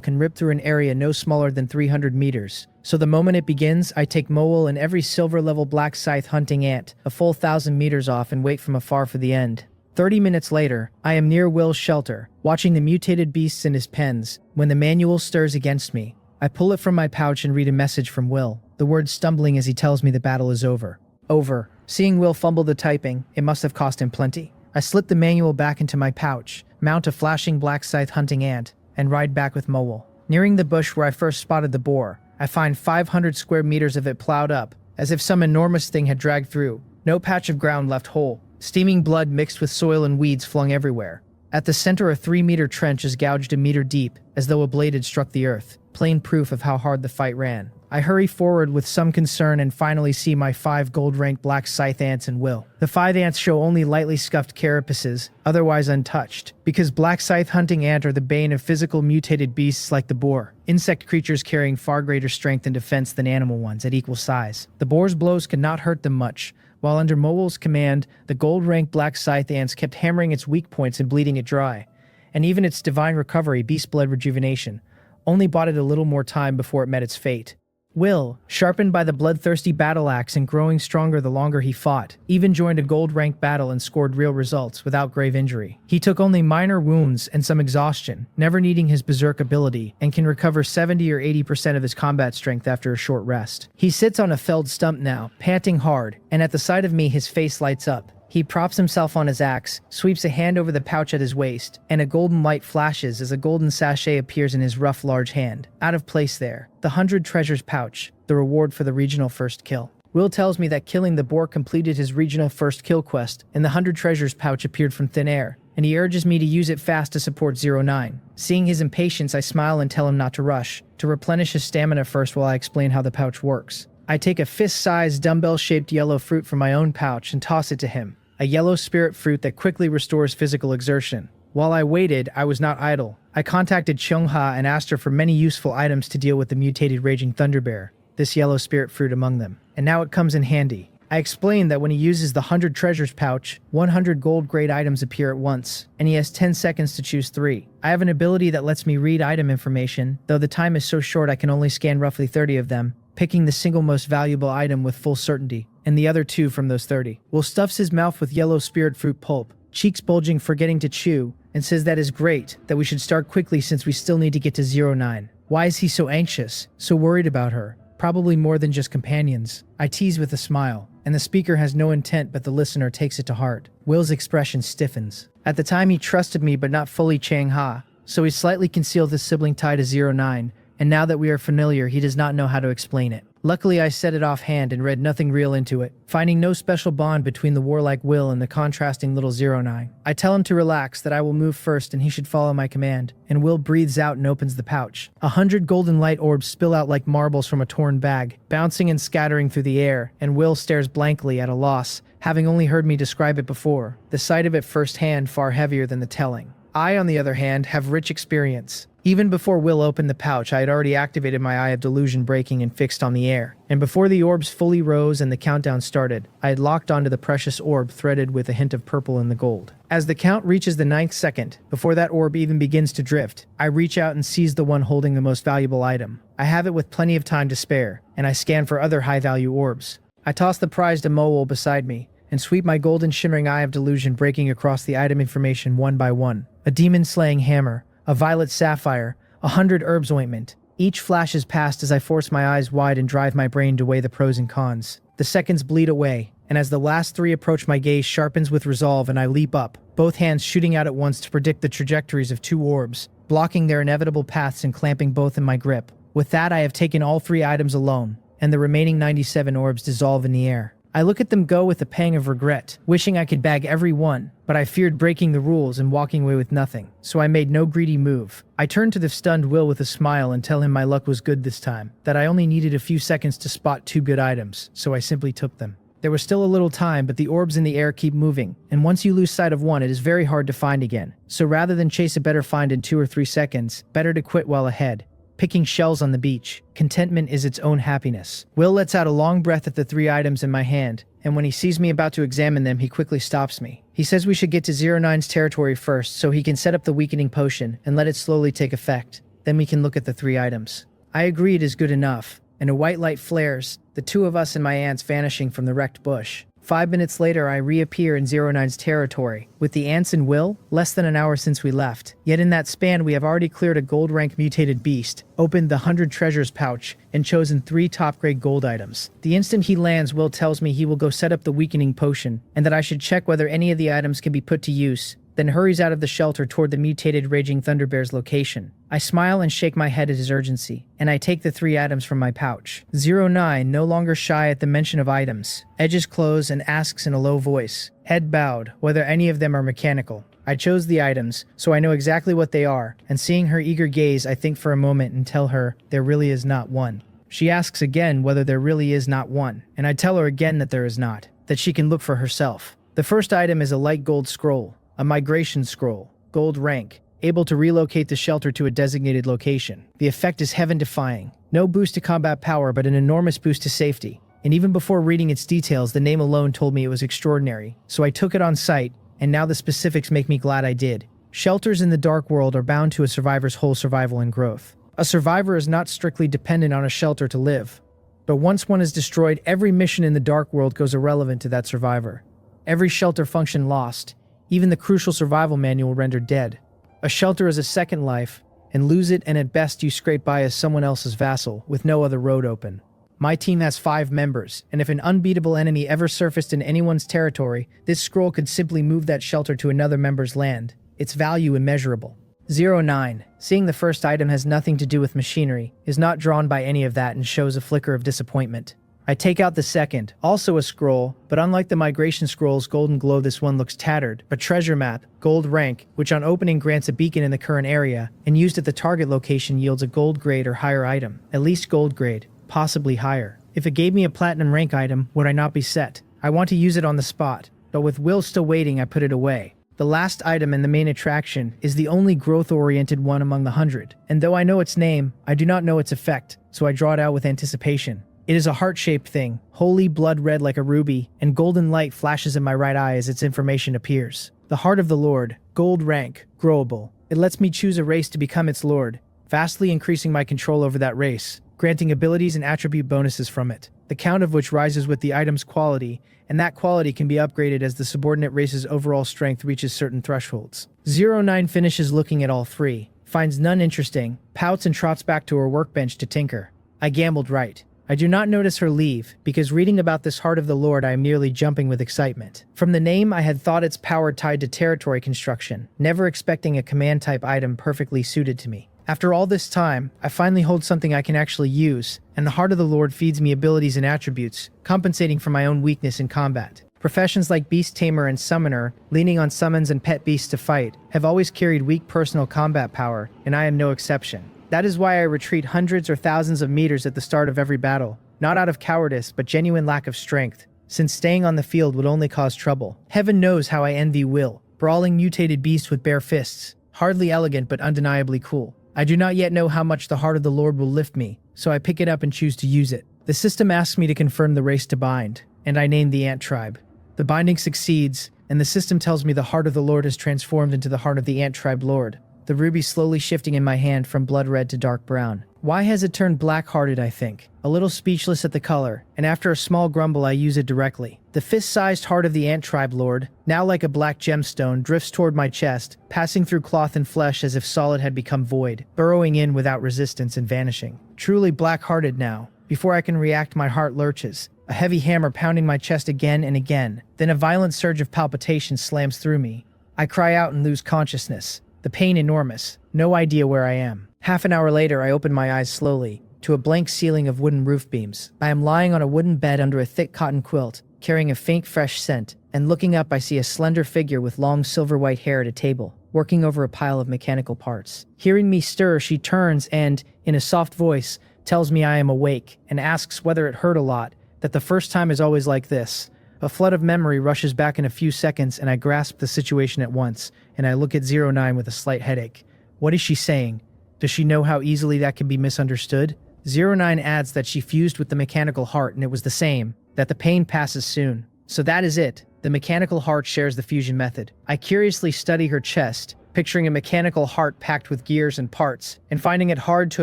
can rip through an area no smaller than 300 meters, so the moment it begins, I take Mowell and every silver-level black scythe hunting ant a full 1,000 meters off and wait from afar for the end. 30 minutes later, I am near Will's shelter, watching the mutated beasts in his pens, when the manual stirs against me. I pull it from my pouch and read a message from Will, the words stumbling as he tells me the battle is over. Over. Seeing Will fumble the typing, it must have cost him plenty. I slip the manual back into my pouch, mount a flashing black scythe hunting ant, and ride back with Mowell. Nearing the bush where I first spotted the boar, I find 500 square meters of it plowed up, as if some enormous thing had dragged through. No patch of ground left whole. Steaming blood mixed with soil and weeds flung everywhere. At the center, a 3-meter trench is gouged a meter deep, as though a blade had struck the earth. Plain proof of how hard the fight ran. I hurry forward with some concern and finally see my 5 gold-ranked black scythe ants and Will. The 5 ants show only lightly scuffed carapaces, otherwise untouched, because black scythe hunting ant are the bane of physical mutated beasts like the boar, insect creatures carrying far greater strength and defense than animal ones at equal size. The boar's blows could not hurt them much, while under Mowell's command, the gold-ranked black scythe ants kept hammering its weak points and bleeding it dry. and even its divine recovery, beast blood rejuvenation, only bought it a little more time before it met its fate. Will, sharpened by the bloodthirsty battle axe and growing stronger the longer he fought, even joined a gold-ranked battle and scored real results without grave injury. He took only minor wounds and some exhaustion, never needing his berserk ability, and can recover 70 or 80% of his combat strength after a short rest. He sits on a felled stump now, panting hard, and at the sight of me his face lights up. He props himself on his axe, sweeps a hand over the pouch at his waist, and a golden light flashes as a golden sachet appears in his rough, large hand. Out of place there, the 100 treasures pouch, the reward for the regional first kill. Will tells me that killing the boar completed his regional first kill quest, and the 100 treasures pouch appeared from thin air, and he urges me to use it fast to support 09. Seeing his impatience, I smile and tell him not to rush, to replenish his stamina first while I explain how the pouch works. I take a fist-sized, dumbbell-shaped yellow fruit from my own pouch and toss it to him. A yellow spirit fruit that quickly restores physical exertion. While I waited, I was not idle. I contacted Chungha and asked her for many useful items to deal with the mutated raging thunderbear, this yellow spirit fruit among them. And now it comes in handy. I explained that when he uses the 100 treasures pouch, 100 gold-grade items appear at once, and he has 10 seconds to choose 3. I have an ability that lets me read item information, though the time is so short I can only scan roughly 30 of them, picking the single most valuable item with full certainty, and the other 2 from those 30. Will stuffs his mouth with yellow spirit fruit pulp, cheeks bulging forgetting to chew, and says that is great, that we should start quickly since we still need to get to 09. Why is he so anxious, so worried about her? Probably more than just companions. I tease with a smile, and the speaker has no intent but the listener takes it to heart. Will's expression stiffens. At the time he trusted me but not fully Chang Ha, so he slightly concealed his sibling tie to 09, and now that we are familiar he does not know how to explain it. Luckily I said it offhand and read nothing real into it, finding no special bond between the warlike Will and the contrasting little 09. I tell him to relax, that I will move first and he should follow my command, and Will breathes out and opens the pouch. 100 golden light orbs spill out like marbles from a torn bag, bouncing and scattering through the air, and Will stares blankly at a loss, having only heard me describe it before, the sight of it firsthand far heavier than the telling. I, on the other hand, have rich experience. Even before Will opened the pouch, I had already activated my Eye of Delusion breaking and fixed on the air. And before the orbs fully rose and the countdown started, I had locked onto the precious orb threaded with a hint of purple in the gold. As the count reaches the 9th second, before that orb even begins to drift, I reach out and seize the one holding the most valuable item. I have it with plenty of time to spare, and I scan for other high-value orbs. I toss the prize to Mowol beside me, and sweep my golden shimmering Eye of Delusion breaking across the item information one by one. A demon-slaying hammer, a violet sapphire, 100 herbs ointment. Each flashes past as I force my eyes wide and drive my brain to weigh the pros and cons. The seconds bleed away, and as the last 3 approach my gaze sharpens with resolve and I leap up, both hands shooting out at once to predict the trajectories of 2 orbs, blocking their inevitable paths and clamping both in my grip. With that I have taken all 3 items alone, and the remaining 97 orbs dissolve in the air. I look at them go with a pang of regret, wishing I could bag every one, but I feared breaking the rules and walking away with nothing, so I made no greedy move. I turned to the stunned Will with a smile and tell him my luck was good this time, that I only needed a few seconds to spot 2 good items, so I simply took them. There was still a little time, but the orbs in the air keep moving, and once you lose sight of one it is very hard to find again. So rather than chase a better find in 2 or 3 seconds, better to quit while ahead. Picking shells on the beach. Contentment is its own happiness. Will lets out a long breath at the 3 items in my hand, and when he sees me about to examine them, he quickly stops me. He says we should get to 09's territory first so he can set up the weakening potion and let it slowly take effect. Then we can look at the 3 items. I agree it is good enough, and a white light flares, the 2 of us and my ants vanishing from the wrecked bush. 5 minutes later, I reappear in 09's territory, with the ants and Will, less than an hour since we left. Yet in that span, we have already cleared a gold-rank mutated beast, opened the 100 treasures pouch, and chosen 3 top-grade gold items. The instant he lands, Will tells me he will go set up the weakening potion, and that I should check whether any of the items can be put to use, then hurries out of the shelter toward the mutated raging thunderbear's location. I smile and shake my head at his urgency, and I take the 3 items from my pouch. 09, no longer shy at the mention of items, edges close and asks in a low voice, head bowed, whether any of them are mechanical. I chose the items, so I know exactly what they are, and seeing her eager gaze, I think for a moment and tell her there really is not one. She asks again whether there really is not one, and I tell her again that there is not, that she can look for herself. The first item is a light gold scroll. A migration scroll, gold rank, able to relocate the shelter to a designated location. The effect is heaven-defying. No boost to combat power, but an enormous boost to safety. And even before reading its details, the name alone told me it was extraordinary. So I took it on sight, and now the specifics make me glad I did. Shelters in the dark world are bound to a survivor's whole survival and growth. A survivor is not strictly dependent on a shelter to live, but once one is destroyed, every mission in the dark world goes irrelevant to that survivor. Every shelter function lost, even the crucial survival manual rendered dead. A shelter is a second life, and lose it and at best you scrape by as someone else's vassal, with no other road open. My team has 5 members, and if an unbeatable enemy ever surfaced in anyone's territory, this scroll could simply move that shelter to another member's land. Its value immeasurable. 09. Seeing the first item has nothing to do with machinery, is not drawn by any of that and shows a flicker of disappointment. I take out the second, also a scroll, but unlike the migration scroll's golden glow, this one looks tattered. A treasure map, gold rank, which on opening grants a beacon in the current area, and used at the target location yields a gold grade or higher item. At least gold grade, possibly higher. If it gave me a platinum rank item, would I not be set? I want to use it on the spot, but with Will still waiting, I put it away. The last item and the main attraction is the only growth-oriented one among the 100, and though I know its name, I do not know its effect, so I draw it out with anticipation. It is a heart-shaped thing, holy blood red like a ruby, and golden light flashes in my right eye as its information appears. The Heart of the Lord, gold rank, growable. It lets me choose a race to become its lord, vastly increasing my control over that race, granting abilities and attribute bonuses from it, the count of which rises with the item's quality, and that quality can be upgraded as the subordinate race's overall strength reaches certain thresholds. 09 finishes looking at all 3, finds none interesting, pouts and trots back to her workbench to tinker. I gambled right. I do not notice her leave, because reading about this Heart of the Lord I am nearly jumping with excitement. From the name I had thought its power tied to territory construction, never expecting a command-type item perfectly suited to me. After all this time, I finally hold something I can actually use, and the Heart of the Lord feeds me abilities and attributes, compensating for my own weakness in combat. Professions like Beast Tamer and Summoner, leaning on summons and pet beasts to fight, have always carried weak personal combat power, and I am no exception. That is why I retreat hundreds or thousands of meters at the start of every battle, not out of cowardice but genuine lack of strength, since staying on the field would only cause trouble. Heaven knows how I envy Will, brawling mutated beast with bare fists, hardly elegant but undeniably cool. I do not yet know how much the Heart of the Lord will lift me, so I pick it up and choose to use it. The system asks me to confirm the race to bind, and I name the Ant Tribe. The binding succeeds, and the system tells me the Heart of the Lord has transformed into the Heart of the Ant Tribe Lord, the ruby slowly shifting in my hand from blood red to dark brown. Why has it turned black-hearted, I think? A little speechless at the color, and after a small grumble I use it directly. The fist-sized Heart of the Ant Tribe Lord, now like a black gemstone, drifts toward my chest, passing through cloth and flesh as if solid had become void, burrowing in without resistance and vanishing. Truly black-hearted now. Before I can react, my heart lurches, a heavy hammer pounding my chest again and again. Then a violent surge of palpitation slams through me. I cry out and lose consciousness. The pain enormous. No idea where I am. Half an hour later, I open my eyes slowly, to a blank ceiling of wooden roof beams. I am lying on a wooden bed under a thick cotton quilt, carrying a faint fresh scent, and looking up I see a slender figure with long silver-white hair at a table, working over a pile of mechanical parts. Hearing me stir, she turns and, in a soft voice, tells me I am awake, and asks whether it hurt a lot, that the first time is always like this. A flood of memory rushes back in a few seconds and I grasp the situation at once, and I look at 09 with a slight headache. What is she saying? Does she know how easily that can be misunderstood? 09 adds that she fused with the mechanical heart and it was the same, that the pain passes soon. So that is it. The mechanical heart shares the fusion method. I curiously study her chest, picturing a mechanical heart packed with gears and parts, and finding it hard to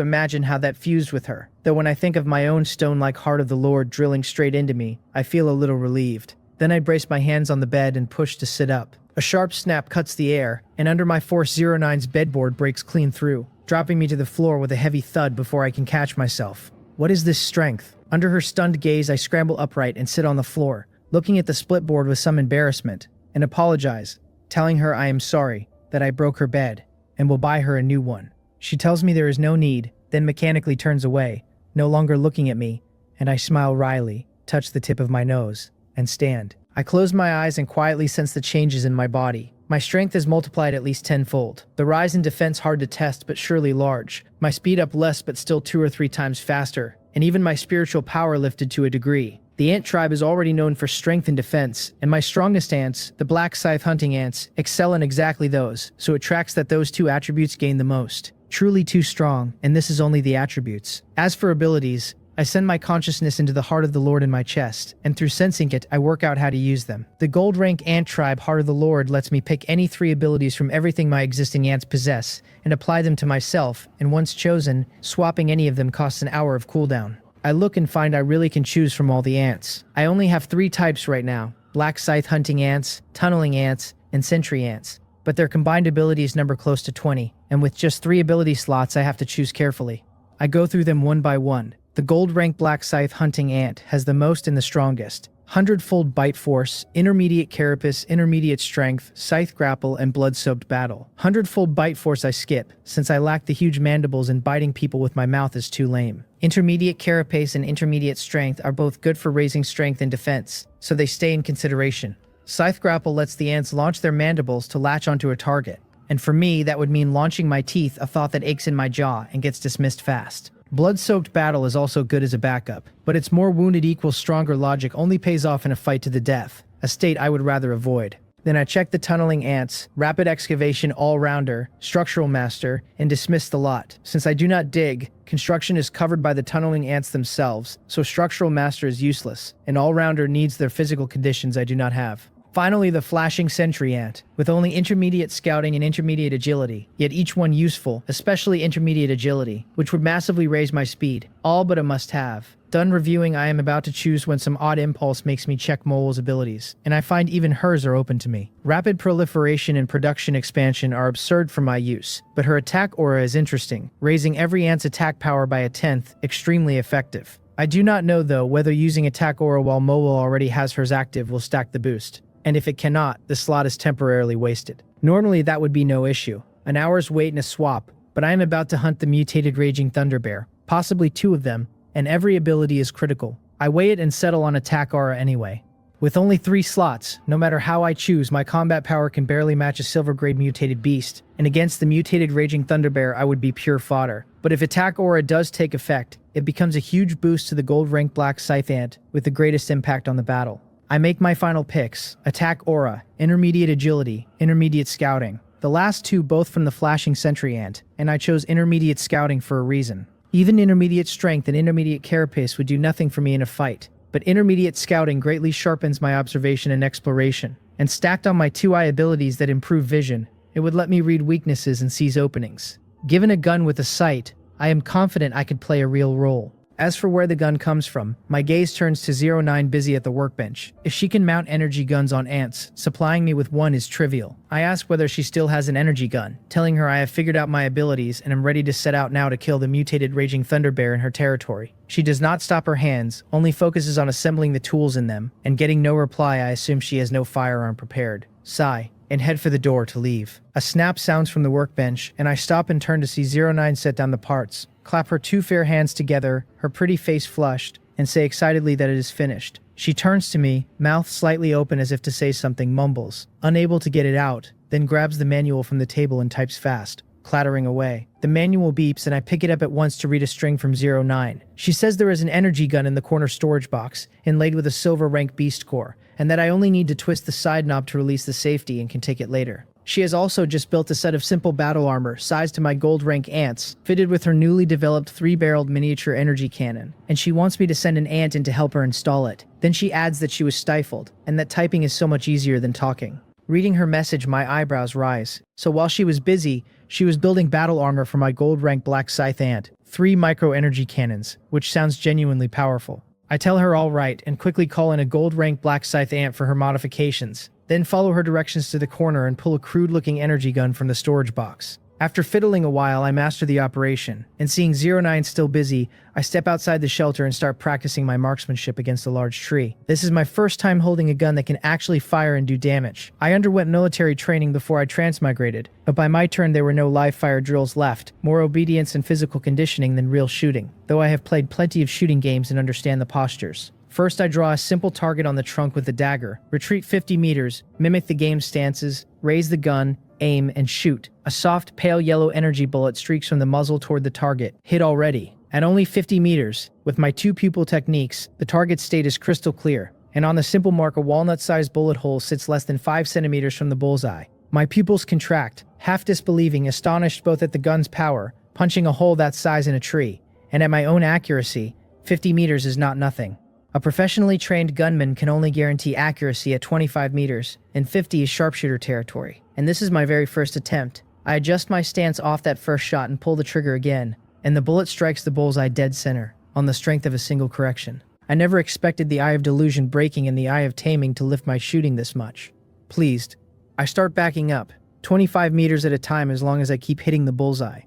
imagine how that fused with her. Though when I think of my own stone-like Heart of the Lord drilling straight into me, I feel a little relieved. Then I brace my hands on the bed and push to sit up. A sharp snap cuts the air, and under my force 09's bedboard breaks clean through, dropping me to the floor with a heavy thud before I can catch myself. What is this strength? Under her stunned gaze, I scramble upright and sit on the floor, looking at the split board with some embarrassment, and apologize, telling her I am sorry, that I broke her bed, and will buy her a new one. She tells me there is no need, then mechanically turns away, no longer looking at me, and I smile wryly, touch the tip of my nose, and stand. I close my eyes and quietly sense the changes in my body. My strength is multiplied at least tenfold. The rise in defense hard to test but surely large. My speed up less but still 2 or 3 times faster. And even my spiritual power lifted to a degree. The ant tribe is already known for strength and defense, and my strongest ants, the black scythe hunting ants, excel in exactly those, so it tracks that those 2 attributes gain the most. Truly too strong, and this is only the attributes. As for abilities, I send my consciousness into the heart of the Lord in my chest, and through sensing it, I work out how to use them. The gold rank ant tribe Heart of the Lord lets me pick any 3 abilities from everything my existing ants possess, and apply them to myself, and once chosen, swapping any of them costs an hour of cooldown. I look and find I really can choose from all the ants. I only have 3 types right now: black scythe hunting ants, tunneling ants, and sentry ants. But their combined abilities number close to 20, and with just 3 ability slots I have to choose carefully. I go through them one by one. The gold rank black scythe hunting ant has the most and the strongest: 100-fold bite force, intermediate carapace, intermediate strength, scythe grapple, and blood-soaked battle. 100-fold bite force I skip, since I lack the huge mandibles and biting people with my mouth is too lame. Intermediate carapace and intermediate strength are both good for raising strength and defense, so they stay in consideration. Scythe grapple lets the ants launch their mandibles to latch onto a target, and for me that would mean launching my teeth, a thought that aches in my jaw and gets dismissed fast. Blood-soaked battle is also good as a backup, but its more wounded equals stronger logic only pays off in a fight to the death, a state I would rather avoid. Then I check the tunneling ants, rapid excavation all-rounder, structural master, and dismiss the lot. Since I do not dig, construction is covered by the tunneling ants themselves, so structural master is useless, and all-rounder needs their physical conditions I do not have. Finally, the flashing sentry ant, with only intermediate scouting and intermediate agility, yet each one useful, especially intermediate agility, which would massively raise my speed. All but a must-have. Done reviewing, I am about to choose when some odd impulse makes me check Mole's abilities, and I find even hers are open to me. Rapid proliferation and production expansion are absurd for my use, but her attack aura is interesting, raising every ant's attack power by 1/10, extremely effective. I do not know though whether using attack aura while Mole already has hers active will stack the boost. And if it cannot, the slot is temporarily wasted. Normally that would be no issue, an hour's wait and a swap, but I am about to hunt the mutated Raging Thunder Bear, possibly 2 of them, and every ability is critical. I weigh it and settle on attack aura anyway. With only 3 slots, no matter how I choose, my combat power can barely match a silver grade mutated beast, and against the mutated Raging Thunder Bear I would be pure fodder. But if attack aura does take effect, it becomes a huge boost to the gold rank black scythe ant with the greatest impact on the battle. I make my final picks: attack aura, intermediate agility, intermediate scouting. The last 2 both from the flashing sentry ant, and I chose intermediate scouting for a reason. Even intermediate strength and intermediate carapace would do nothing for me in a fight, but intermediate scouting greatly sharpens my observation and exploration, and stacked on my 2 eye abilities that improve vision, it would let me read weaknesses and seize openings. Given a gun with a sight, I am confident I could play a real role. As for where the gun comes from, my gaze turns to 09 busy at the workbench. If she can mount energy guns on ants, supplying me with one is trivial. I ask whether she still has an energy gun, telling her I have figured out my abilities and am ready to set out now to kill the mutated Raging Thunder Bear in her territory. She does not stop her hands, only focuses on assembling the tools in them, and getting no reply I assume she has no firearm prepared. Sigh, and head for the door to leave. A snap sounds from the workbench, and I stop and turn to see 09 set down the parts, clap her 2 fair hands together, her pretty face flushed, and say excitedly that it is finished. She turns to me, mouth slightly open as if to say something, mumbles, unable to get it out, then grabs the manual from the table and types fast, clattering away. The manual beeps and I pick it up at once to read a string from 09. She says there is an energy gun in the corner storage box, inlaid with a silver rank beast core, and that I only need to twist the side knob to release the safety and can take it later. She has also just built a set of simple battle armor, sized to my gold rank ants, fitted with her newly developed 3-barreled miniature energy cannon, and she wants me to send an ant in to help her install it. Then she adds that she was stifled, and that typing is so much easier than talking. Reading her message, my eyebrows rise. So while she was busy, she was building battle armor for my gold rank black scythe ant, 3 micro energy cannons, which sounds genuinely powerful. I tell her all right, and quickly call in a gold rank black scythe ant for her modifications. Then follow her directions to the corner and pull a crude-looking energy gun from the storage box. After fiddling a while, I master the operation, and seeing 09 still busy, I step outside the shelter and start practicing my marksmanship against a large tree. This is my first time holding a gun that can actually fire and do damage. I underwent military training before I transmigrated, but by my turn there were no live fire drills left, more obedience and physical conditioning than real shooting, though I have played plenty of shooting games and understand the postures. First, I draw a simple target on the trunk with the dagger, retreat 50 meters, mimic the game's stances, raise the gun, aim, and shoot. A soft, pale yellow energy bullet streaks from the muzzle toward the target. Hit already. At only 50 meters, with my 2 pupil techniques, the target state is crystal clear, and on the simple mark a walnut-sized bullet hole sits less than 5 centimeters from the bullseye. My pupils contract, half disbelieving, astonished both at the gun's power, punching a hole that size in a tree, and at my own accuracy, 50 meters is not nothing. A professionally trained gunman can only guarantee accuracy at 25 meters, and 50 is sharpshooter territory. And this is my very first attempt. I adjust my stance off that first shot and pull the trigger again, and the bullet strikes the bullseye dead center, on the strength of a single correction. I never expected the eye of delusion breaking and the eye of taming to lift my shooting this much. Pleased, I start backing up, 25 meters at a time as long as I keep hitting the bullseye.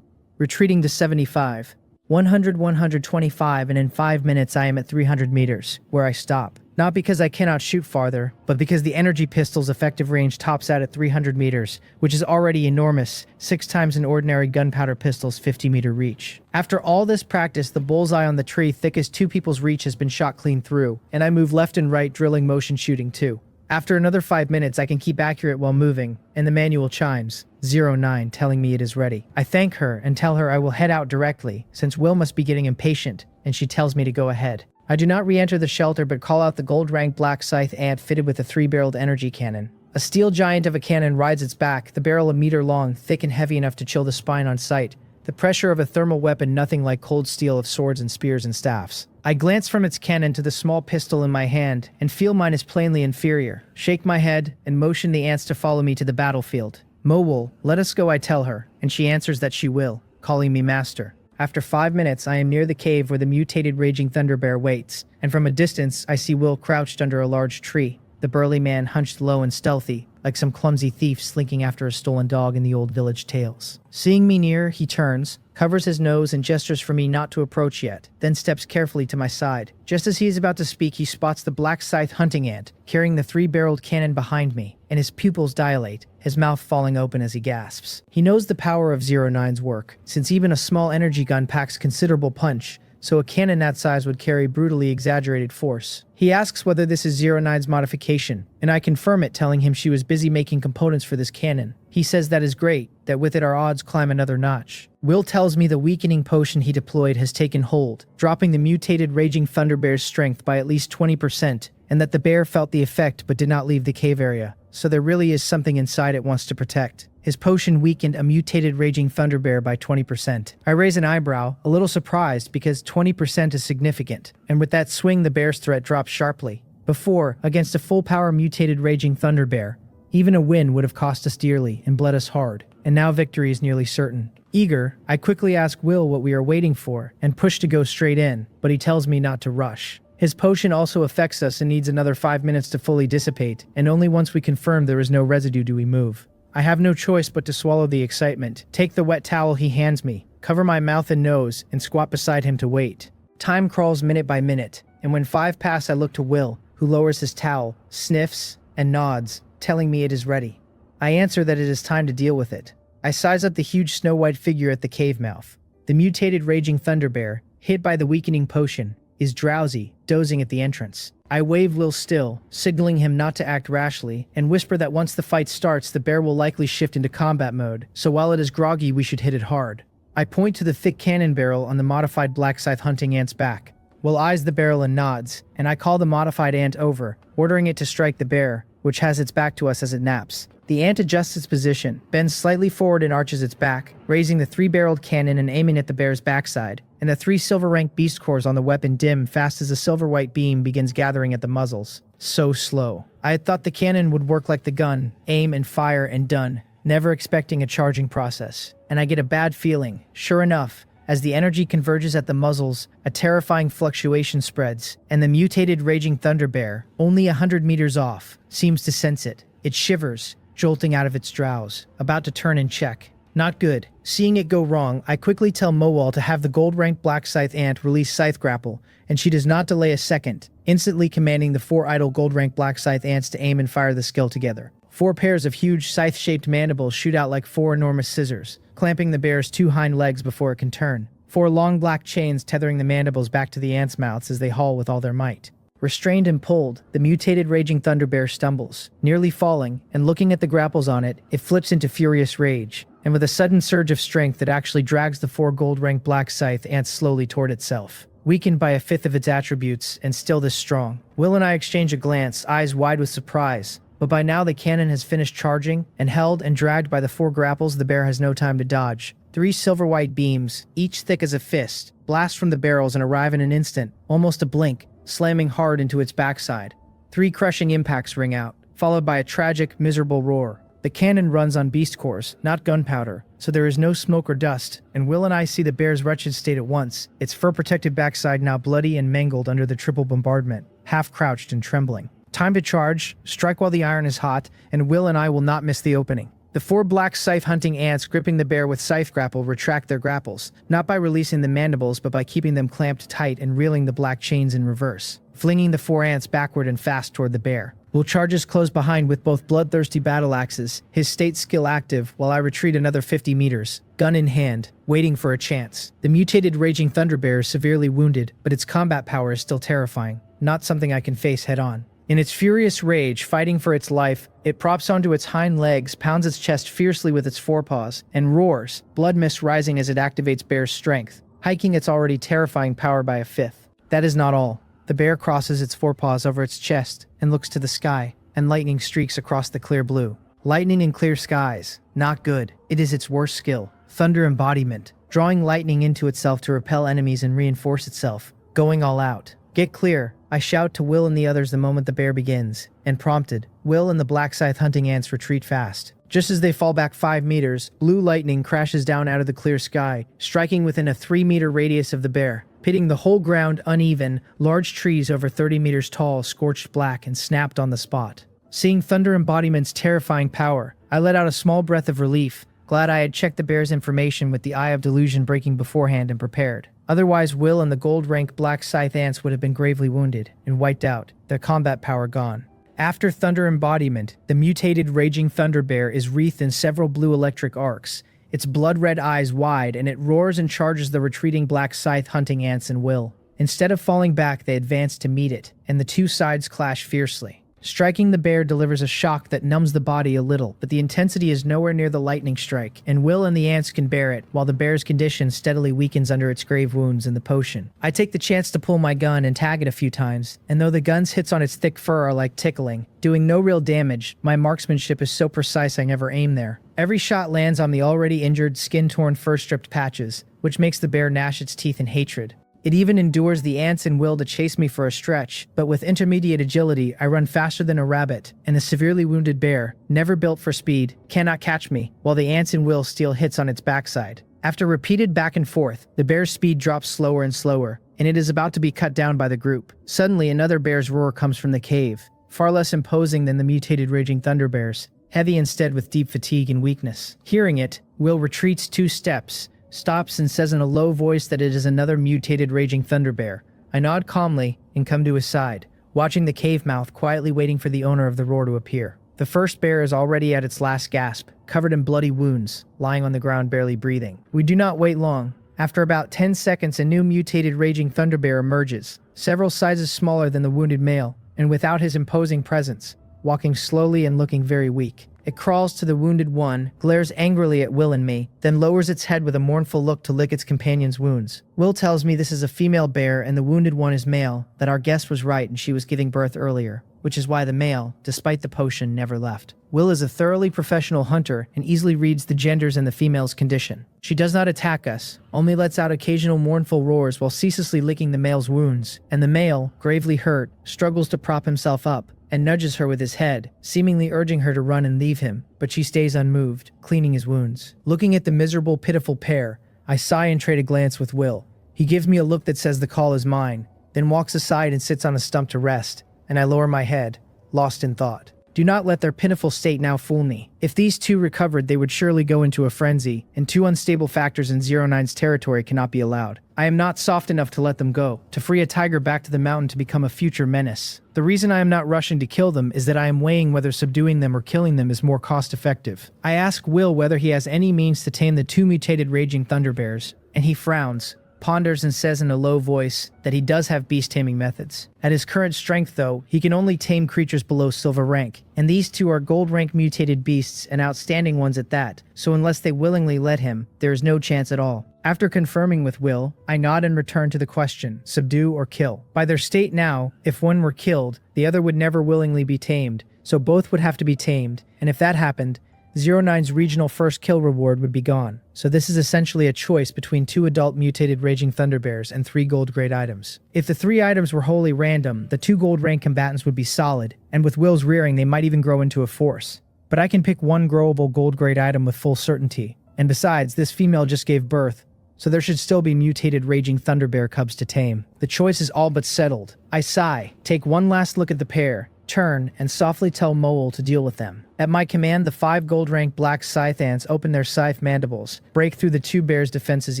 Retreating to 75, 100, 125, and in 5 minutes I am at 300 meters, where I stop. Not because I cannot shoot farther, but because the energy pistol's effective range tops out at 300 meters, which is already enormous, 6 times an ordinary gunpowder pistol's 50-meter reach. After all this practice, the bullseye on the tree thick as 2 people's reach has been shot clean through, and I move left and right drilling motion shooting too. After another 5 minutes, I can keep accurate while moving, and the manual chimes, 09, telling me it is ready. I thank her and tell her I will head out directly, since Will must be getting impatient, and she tells me to go ahead. I do not re-enter the shelter but call out the gold-ranked black scythe ant fitted with a 3-barreled energy cannon. A steel giant of a cannon rides its back, the barrel a meter long, thick and heavy enough to chill the spine on sight. The pressure of a thermal weapon nothing like cold steel of swords and spears and staffs. I glance from its cannon to the small pistol in my hand, and feel mine is plainly inferior. Shake my head, and motion the ants to follow me to the battlefield. Mowol, let us go, I tell her, and she answers that she will, calling me master. After 5 minutes, I am near the cave where the mutated raging thunder bear waits, and from a distance I see Will crouched under a large tree, the burly man hunched low and stealthy, like some clumsy thief slinking after a stolen dog in the old village tales. Seeing me near, he turns, covers his nose and gestures for me not to approach yet, then steps carefully to my side. Just as he is about to speak, he spots the black scythe hunting ant, carrying the 3-barreled cannon behind me, and his pupils dilate, his mouth falling open as he gasps. He knows the power of 09's work, since even a small energy gun packs considerable punch, so a cannon that size would carry brutally exaggerated force. He asks whether this is 09's modification, and I confirm it, telling him she was busy making components for this cannon. He says that is great, that with it our odds climb another notch. Will tells me the weakening potion he deployed has taken hold, dropping the mutated raging thunder bear's strength by at least 20%, and that the bear felt the effect but did not leave the cave area, so there really is something inside it wants to protect. His potion weakened a mutated raging thunder bear by 20%. I raise an eyebrow, a little surprised because 20% is significant, and with that swing the bear's threat drops sharply. Before, against a full-power mutated raging thunder bear, even a win would have cost us dearly and bled us hard, and now victory is nearly certain. Eager, I quickly ask Will what we are waiting for, and push to go straight in, but he tells me not to rush. His potion also affects us and needs another 5 minutes to fully dissipate, and only once we confirm there is no residue do we move. I have no choice but to swallow the excitement, take the wet towel he hands me, cover my mouth and nose, and squat beside him to wait. Time crawls minute by minute, and when 5 pass I look to Will, who lowers his towel, sniffs, and nods, telling me it is ready. I answer that it is time to deal with it. I size up the huge snow-white figure at the cave mouth. The mutated raging thunder bear, hit by the weakening potion, is drowsy, dozing at the entrance. I wave Will still, signaling him not to act rashly, and whisper that once the fight starts the bear will likely shift into combat mode, so while it is groggy we should hit it hard. I point to the thick cannon barrel on the modified black scythe hunting ant's back. Will eyes the barrel and nods, and I call the modified ant over, ordering it to strike the bear, which has its back to us as it naps. The ant adjusts its position, bends slightly forward and arches its back, raising the 3-barreled cannon and aiming at the bear's backside, and the 3 silver-ranked beast cores on the weapon dim fast as a silver-white beam begins gathering at the muzzles. So slow. I had thought the cannon would work like the gun, aim and fire and done, never expecting a charging process. And I get a bad feeling. Sure enough, as the energy converges at the muzzles, a terrifying fluctuation spreads, and the mutated raging thunder bear, only 100 meters off, seems to sense it. It shivers, jolting out of its drowse, about to turn and check. Not good. Seeing it go wrong, I quickly tell Mowol to have the gold-ranked black scythe ant release scythe grapple, and she does not delay a second, instantly commanding the 4 idle gold-ranked black scythe ants to aim and fire the skill together. 4 pairs of huge scythe-shaped mandibles shoot out like 4 enormous scissors, clamping the bear's 2 hind legs before it can turn. 4 long black chains tethering the mandibles back to the ants' mouths as they haul with all their might. Restrained and pulled, the mutated raging thunder bear stumbles, nearly falling, and looking at the grapples on it, it flips into furious rage, and with a sudden surge of strength it actually drags the 4 gold-ranked black scythe ants slowly toward itself. Weakened by a fifth of its attributes, and still this strong. Will and I exchange a glance, eyes wide with surprise, but by now the cannon has finished charging, and held and dragged by the 4 grapples the bear has no time to dodge. 3 silver-white beams, each thick as a fist, blast from the barrels and arrive in an instant, almost a blink, slamming hard into its backside. 3 crushing impacts ring out, followed by a tragic, miserable roar. The cannon runs on beast cores, not gunpowder, so there is no smoke or dust, and Will and I see the bear's wretched state at once, its fur-protected backside now bloody and mangled under the triple bombardment, half-crouched and trembling. Time to charge, strike while the iron is hot, and Will and I will not miss the opening. The 4 black scythe-hunting ants gripping the bear with scythe grapple retract their grapples, not by releasing the mandibles but by keeping them clamped tight and reeling the black chains in reverse, flinging the 4 ants backward and fast toward the bear. Will charges close behind with both bloodthirsty battle axes, his state skill active, while I retreat another 50 meters, gun in hand, waiting for a chance. The mutated raging thunderbear is severely wounded, but its combat power is still terrifying, not something I can face head-on. In its furious rage, fighting for its life, it props onto its hind legs, pounds its chest fiercely with its forepaws, and roars, blood mist rising as it activates bear's strength, hiking its already terrifying power by a 5th. That is not all. The bear crosses its forepaws over its chest and looks to the sky, and lightning streaks across the clear blue. Lightning in clear skies. Not good. It is its worst skill. Thunder embodiment. Drawing lightning into itself to repel enemies and reinforce itself. Going all out. Get clear. I shout to Will and the others the moment the bear begins, and prompted, Will and the black scythe hunting ants retreat fast. Just as they fall back 5 meters, blue lightning crashes down out of the clear sky, striking within a 3-meter radius of the bear, pitting the whole ground uneven. Large trees over 30 meters tall scorched black and snapped on the spot. Seeing Thunder Embodiment's terrifying power, I let out a small breath of relief, glad I had checked the bear's information with the eye of delusion breaking beforehand and prepared. Otherwise, Will and the gold-rank black scythe ants would have been gravely wounded and wiped out, their combat power gone. After Thunder Embodiment, the mutated raging thunder bear is wreathed in several blue electric arcs, its blood-red eyes wide, and it roars and charges the retreating black scythe hunting ants and Will. Instead of falling back, they advance to meet it, and the 2 sides clash fiercely. Striking the bear delivers a shock that numbs the body a little, but the intensity is nowhere near the lightning strike, and Will and the ants can bear it, while the bear's condition steadily weakens under its grave wounds in the potion. I take the chance to pull my gun and tag it a few times, and though the gun's hits on its thick fur are like tickling, doing no real damage, my marksmanship is so precise I never aim there. Every shot lands on the already injured, skin-torn, fur-stripped patches, which makes the bear gnash its teeth in hatred. It even endures the ants and Will to chase me for a stretch, but with intermediate agility, I run faster than a rabbit, and the severely wounded bear, never built for speed, cannot catch me, while the ants and Will steal hits on its backside. After repeated back and forth, the bear's speed drops slower and slower, and it is about to be cut down by the group. Suddenly, another bear's roar comes from the cave, far less imposing than the mutated raging thunder bears, heavy instead with deep fatigue and weakness. Hearing it, Will retreats 2 steps, stops and says in a low voice that it is another mutated raging thunder bear. I nod calmly and come to his side, watching the cave mouth quietly waiting for the owner of the roar to appear. The first bear is already at its last gasp, covered in bloody wounds, lying on the ground barely breathing. We do not wait long. After about 10 seconds, a new mutated raging thunder bear emerges, several sizes smaller than the wounded male, and without his imposing presence, walking slowly and looking very weak. It crawls to the wounded one, glares angrily at Will and me, then lowers its head with a mournful look to lick its companion's wounds. Will tells me this is a female bear and the wounded one is male, that our guess was right and she was giving birth earlier, which is why the male, despite the potion, never left. Will is a thoroughly professional hunter and easily reads the genders and the female's condition. She does not attack us, only lets out occasional mournful roars while ceaselessly licking the male's wounds, and the male, gravely hurt, struggles to prop himself up, and nudges her with his head, seemingly urging her to run and leave him, but she stays unmoved, cleaning his wounds. Looking at the miserable, pitiful pair, I sigh and trade a glance with Will. He gives me a look that says the call is mine, then walks aside and sits on a stump to rest, and I lower my head, lost in thought. Do not let their pitiful state now fool me. If these 2 recovered, they would surely go into a frenzy, and 2 unstable factors in 09's territory cannot be allowed. I am not soft enough to let them go, to free a tiger back to the mountain to become a future menace. The reason I am not rushing to kill them is that I am weighing whether subduing them or killing them is more cost-effective. I ask Will whether he has any means to tame the 2 mutated raging thunder bears, and he frowns, ponders and says in a low voice that he does have beast-taming methods. At his current strength, though, he can only tame creatures below silver rank, and these 2 are gold rank mutated beasts and outstanding ones at that, so unless they willingly let him, there is no chance at all. After confirming with Will, I nod and return to the question, subdue or kill. By their state now, if one were killed, the other would never willingly be tamed, so both would have to be tamed, and if that happened, 09's regional first kill reward would be gone. So this is essentially a choice between 2 adult mutated raging thunderbears and 3 gold grade items. If the 3 items were wholly random, the 2 gold rank combatants would be solid, and with Will's rearing they might even grow into a force. But I can pick 1 growable gold grade item with full certainty. And besides, this female just gave birth, so there should still be mutated raging thunderbear cubs to tame. The choice is all but settled. I sigh, take one last look at the pair, turn, and softly tell Moel to deal with them. At my command, the 5 gold rank black scythe ants open their scythe mandibles, break through the 2 bears' defenses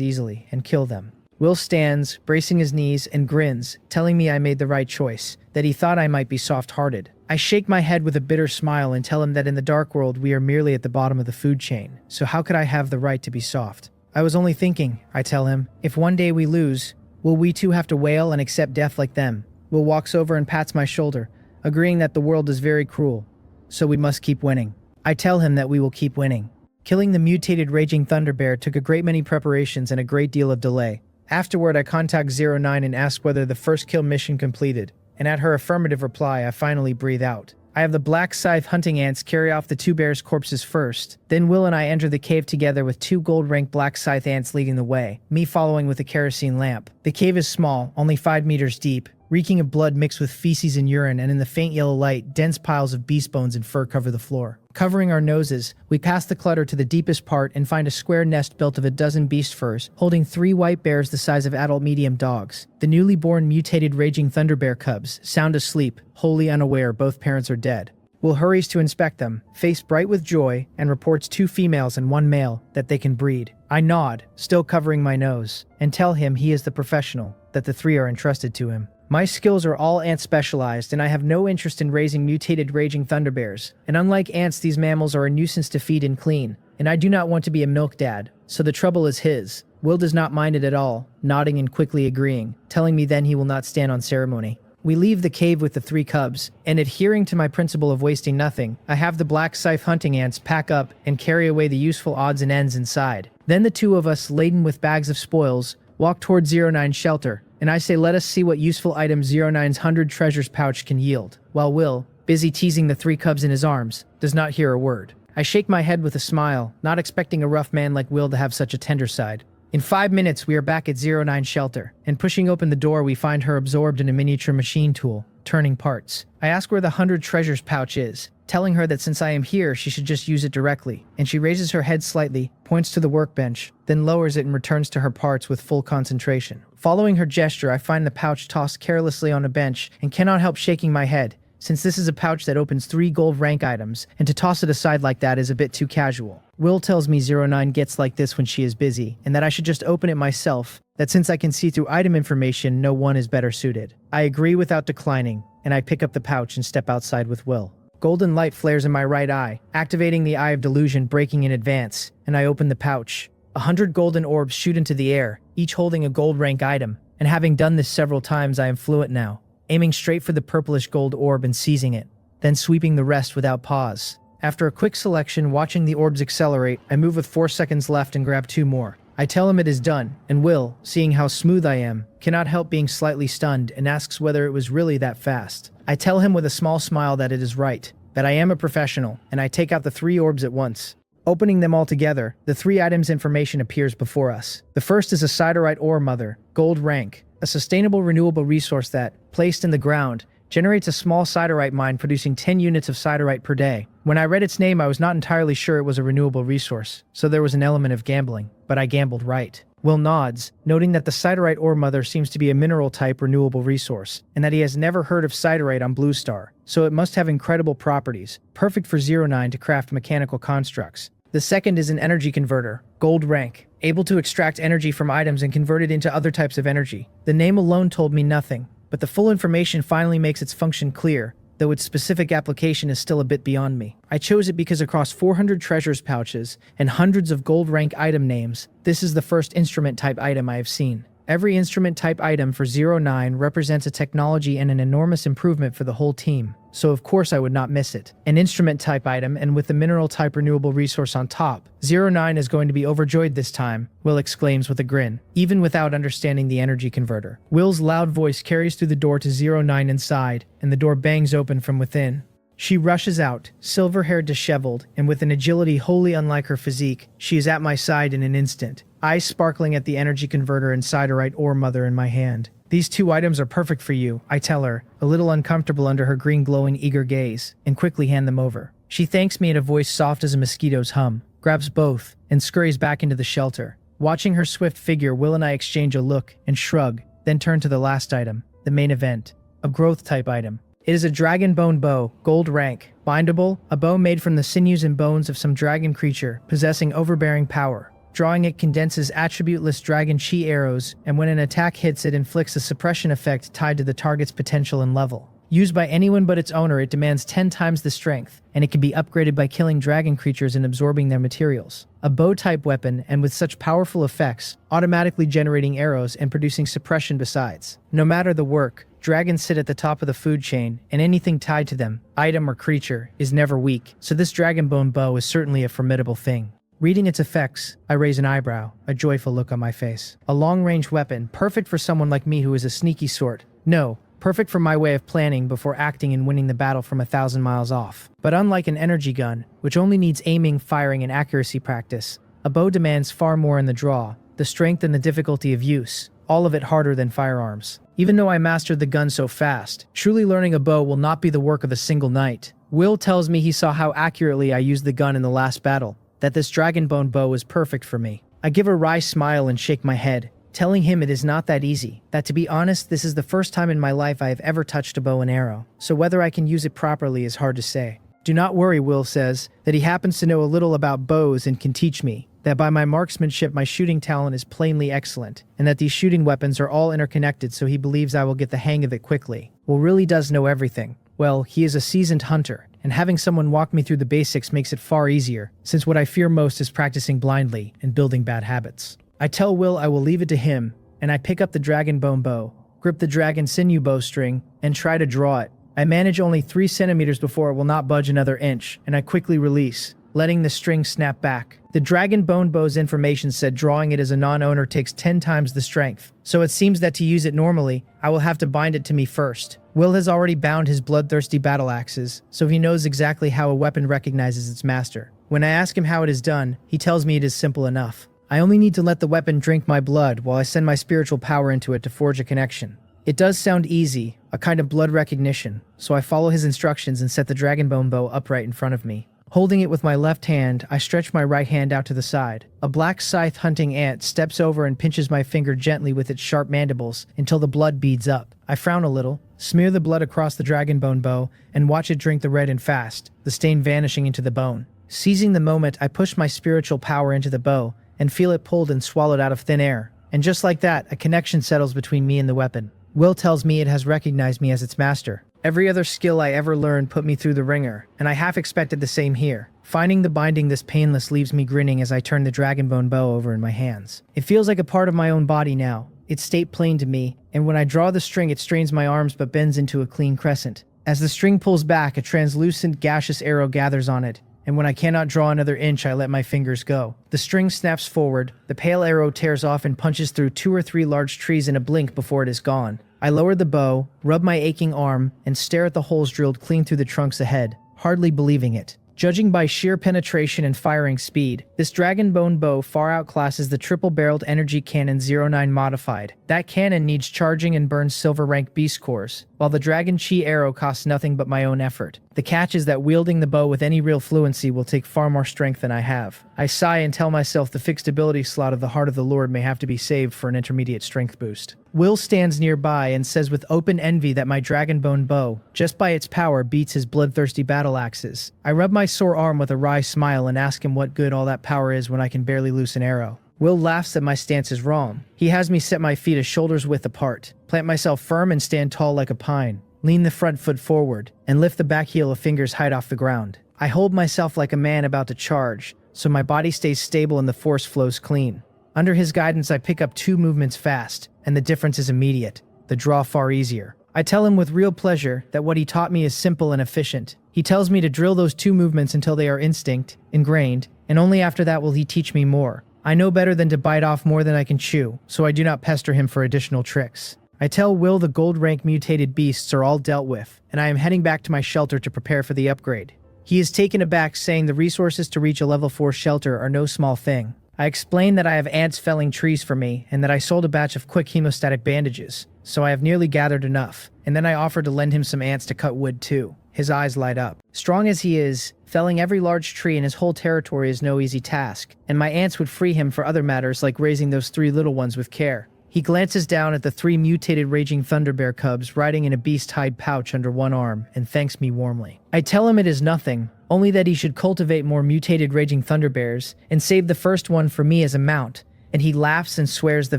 easily, and kill them. Will stands, bracing his knees, and grins, telling me I made the right choice, that he thought I might be soft-hearted. I shake my head with a bitter smile and tell him that in the dark world we are merely at the bottom of the food chain, so how could I have the right to be soft? I was only thinking, I tell him, if one day we lose, will we too have to wail and accept death like them? Will walks over and pats my shoulder, agreeing that the world is very cruel, so we must keep winning. I tell him that we will keep winning. Killing the mutated raging thunderbear took a great many preparations and a great deal of delay. Afterward, I contact 09 and ask whether the first kill mission completed, and at her affirmative reply, I finally breathe out. I have the black scythe hunting ants carry off the 2 bears' corpses first. Then Will and I enter the cave together with 2 gold rank black scythe ants leading the way, me following with a kerosene lamp. The cave is small, only 5 meters deep, reeking of blood mixed with feces and urine, and in the faint yellow light, dense piles of beast bones and fur cover the floor. Covering our noses, we pass the clutter to the deepest part and find a square nest built of a dozen beast furs, holding 3 white bears the size of adult medium dogs. The newly born mutated raging thunderbear cubs, sound asleep, wholly unaware both parents are dead. Will hurries to inspect them, face bright with joy, and reports 2 females and 1 male, that they can breed. I nod, still covering my nose, and tell him he is the professional, that the 3 are entrusted to him. My skills are all ant specialized, and I have no interest in raising mutated raging thunderbears. And unlike ants, these mammals are a nuisance to feed and clean, and I do not want to be a milk dad, so the trouble is his. Will does not mind it at all, nodding and quickly agreeing, telling me then he will not stand on ceremony. We leave the cave with the 3 cubs, and adhering to my principle of wasting nothing, I have the black scythe hunting ants pack up and carry away the useful odds and ends inside. Then the 2 of us, laden with bags of spoils, walk toward 09's shelter, and I say let us see what useful items 09's 100 treasures pouch can yield, while Will, busy teasing the 3 cubs in his arms, does not hear a word. I shake my head with a smile, not expecting a rough man like Will to have such a tender side. In 5 minutes, we are back at 09's shelter, and pushing open the door, we find her absorbed in a miniature machine tool, turning parts. I ask where the 100 treasures pouch is, telling her that since I am here, she should just use it directly, and she raises her head slightly, points to the workbench, then lowers it and returns to her parts with full concentration. Following her gesture, I find the pouch tossed carelessly on a bench and cannot help shaking my head, since this is a pouch that opens 3 gold rank items, and to toss it aside like that is a bit too casual. Will tells me 09 gets like this when she is busy, and that I should just open it myself, that since I can see through item information, no one is better suited. I agree without declining, and I pick up the pouch and step outside with Will. Golden light flares in my right eye, activating the Eye of Delusion breaking in advance, and I open the pouch. 100 golden orbs shoot into the air, each holding a gold rank item, and having done this several times I am fluent now, aiming straight for the purplish gold orb and seizing it, then sweeping the rest without pause. After a quick selection, watching the orbs accelerate, I move with 4 seconds left and grab 2 more. I tell him it is done, and Will, seeing how smooth I am, cannot help being slightly stunned and asks whether it was really that fast. I tell him with a small smile that it is right, that I am a professional, and I take out the 3 orbs at once. Opening them all together, the 3 items information appears before us. The first is a siderite ore mother, gold rank, a sustainable renewable resource that, placed in the ground, generates a small siderite mine producing 10 units of siderite per day. When I read its name, I was not entirely sure it was a renewable resource, so there was an element of gambling, but I gambled right. Will nods, noting that the siderite ore mother seems to be a mineral-type renewable resource, and that he has never heard of siderite on Blue Star, so it must have incredible properties, perfect for 09 to craft mechanical constructs. The second is an energy converter, gold rank, able to extract energy from items and convert it into other types of energy. The name alone told me nothing, but the full information finally makes its function clear, though its specific application is still a bit beyond me. I chose it because across 400 treasures pouches and hundreds of gold rank item names, this is the first instrument type item I have seen. Every instrument type item for 09 represents a technology and an enormous improvement for the whole team, so of course I would not miss it. An instrument type item and with the mineral type renewable resource on top. 09 is going to be overjoyed this time, Will exclaims with a grin, even without understanding the energy converter. Will's loud voice carries through the door to 09 inside, and the door bangs open from within. She rushes out, silver-haired disheveled, and with an agility wholly unlike her physique, she is at my side in an instant, eyes sparkling at the energy converter and siderite ore mother in my hand. These 2 items are perfect for you, I tell her, a little uncomfortable under her green glowing eager gaze, and quickly hand them over. She thanks me in a voice soft as a mosquito's hum, grabs both, and scurries back into the shelter. Watching her swift figure, Will and I exchange a look and shrug, then turn to the last item, the main event, a growth-type item. It is a dragon bone bow, gold rank, bindable, a bow made from the sinews and bones of some dragon creature, possessing overbearing power. Drawing it condenses attributeless dragon chi arrows, and when an attack hits it inflicts a suppression effect tied to the target's potential and level. Used by anyone but its owner, it demands 10 times the strength, and it can be upgraded by killing dragon creatures and absorbing their materials. A bow-type weapon, and with such powerful effects, automatically generating arrows and producing suppression besides. No matter the work, dragons sit at the top of the food chain, and anything tied to them, item or creature, is never weak, so this dragonbone bow is certainly a formidable thing. Reading its effects, I raise an eyebrow, a joyful look on my face. A long-range weapon, perfect for someone like me who is a sneaky sort. No, perfect for my way of planning before acting and winning the battle from 1,000 miles off. But unlike an energy gun, which only needs aiming, firing, and accuracy practice, a bow demands far more in the draw, the strength and the difficulty of use, all of it harder than firearms. Even though I mastered the gun so fast, truly learning a bow will not be the work of a single night. Will tells me he saw how accurately I used the gun in the last battle, that this dragonbone bow is perfect for me. I give a wry smile and shake my head, telling him it is not that easy, that to be honest, this is the first time in my life I have ever touched a bow and arrow, so whether I can use it properly is hard to say. Do not worry, Will says, that he happens to know a little about bows and can teach me, that by my marksmanship my shooting talent is plainly excellent, and that these shooting weapons are all interconnected, so he believes I will get the hang of it quickly. Will really does know everything. Well, he is a seasoned hunter, and having someone walk me through the basics makes it far easier, since what I fear most is practicing blindly and building bad habits. I tell Will I will leave it to him, and I pick up the dragonbone bow, grip the dragon sinew bowstring, and try to draw it. I manage only 3 centimeters before it will not budge another inch, and I quickly release, letting the string snap back. The dragonbone bow's information said drawing it as a non-owner takes 10 times the strength, so it seems that to use it normally, I will have to bind it to me first. Will has already bound his bloodthirsty battle axes, so he knows exactly how a weapon recognizes its master. When I ask him how it is done, he tells me it is simple enough. I only need to let the weapon drink my blood while I send my spiritual power into it to forge a connection. It does sound easy, a kind of blood recognition, so I follow his instructions and set the dragonbone bow upright in front of me. Holding it with my left hand, I stretch my right hand out to the side. A black scythe hunting ant steps over and pinches my finger gently with its sharp mandibles until the blood beads up. I frown a little, smear the blood across the dragonbone bow, and watch it drink the red and fast, the stain vanishing into the bone. Seizing the moment, I push my spiritual power into the bow and feel it pulled and swallowed out of thin air. And just like that, a connection settles between me and the weapon. Will tells me it has recognized me as its master. Every other skill I ever learned put me through the ringer, and I half expected the same here. Finding the binding this painless leaves me grinning as I turn the dragonbone bow over in my hands. It feels like a part of my own body now, its state plain to me, and when I draw the string it strains my arms but bends into a clean crescent. As the string pulls back, a translucent gaseous arrow gathers on it, and when I cannot draw another inch I let my fingers go. The string snaps forward, the pale arrow tears off and punches through 2 or 3 large trees in a blink before it is gone. I lower the bow, rub my aching arm, and stare at the holes drilled clean through the trunks ahead, hardly believing it. Judging by sheer penetration and firing speed, this dragonbone bow far outclasses the triple-barreled energy cannon 09 modified. That cannon needs charging and burns silver rank beast cores, while the dragon chi arrow costs nothing but my own effort. The catch is that wielding the bow with any real fluency will take far more strength than I have. I sigh and tell myself the fixed ability slot of the Heart of the Lord may have to be saved for an intermediate strength boost. Will stands nearby and says with open envy that my dragonbone bow, just by its power, beats his bloodthirsty battle axes. I rub my sore arm with a wry smile and ask him what good all that power is when I can barely loose an arrow. Will laughs that my stance is wrong. He has me set my feet a shoulder's width apart, plant myself firm and stand tall like a pine, lean the front foot forward, and lift the back heel a finger's height off the ground. I hold myself like a man about to charge, so my body stays stable and the force flows clean. Under his guidance I pick up 2 movements fast, and the difference is immediate, the draw far easier. I tell him with real pleasure that what he taught me is simple and efficient. He tells me to drill those 2 movements until they are instinct, ingrained, and only after that will he teach me more. I know better than to bite off more than I can chew, so I do not pester him for additional tricks. I tell Will the gold rank mutated beasts are all dealt with, and I am heading back to my shelter to prepare for the upgrade. He is taken aback, saying the resources to reach a level 4 shelter are no small thing. I explain that I have ants felling trees for me, and that I sold a batch of quick hemostatic bandages, so I have nearly gathered enough, and then I offer to lend him some ants to cut wood too. His eyes light up. Strong as he is, felling every large tree in his whole territory is no easy task, and my ants would free him for other matters like raising those 3 little ones with care. He glances down at the 3 mutated raging thunder bear cubs riding in a beast hide pouch under one arm and thanks me warmly. I tell him it is nothing, only that he should cultivate more mutated raging thunder bears and save the first one for me as a mount, and he laughs and swears the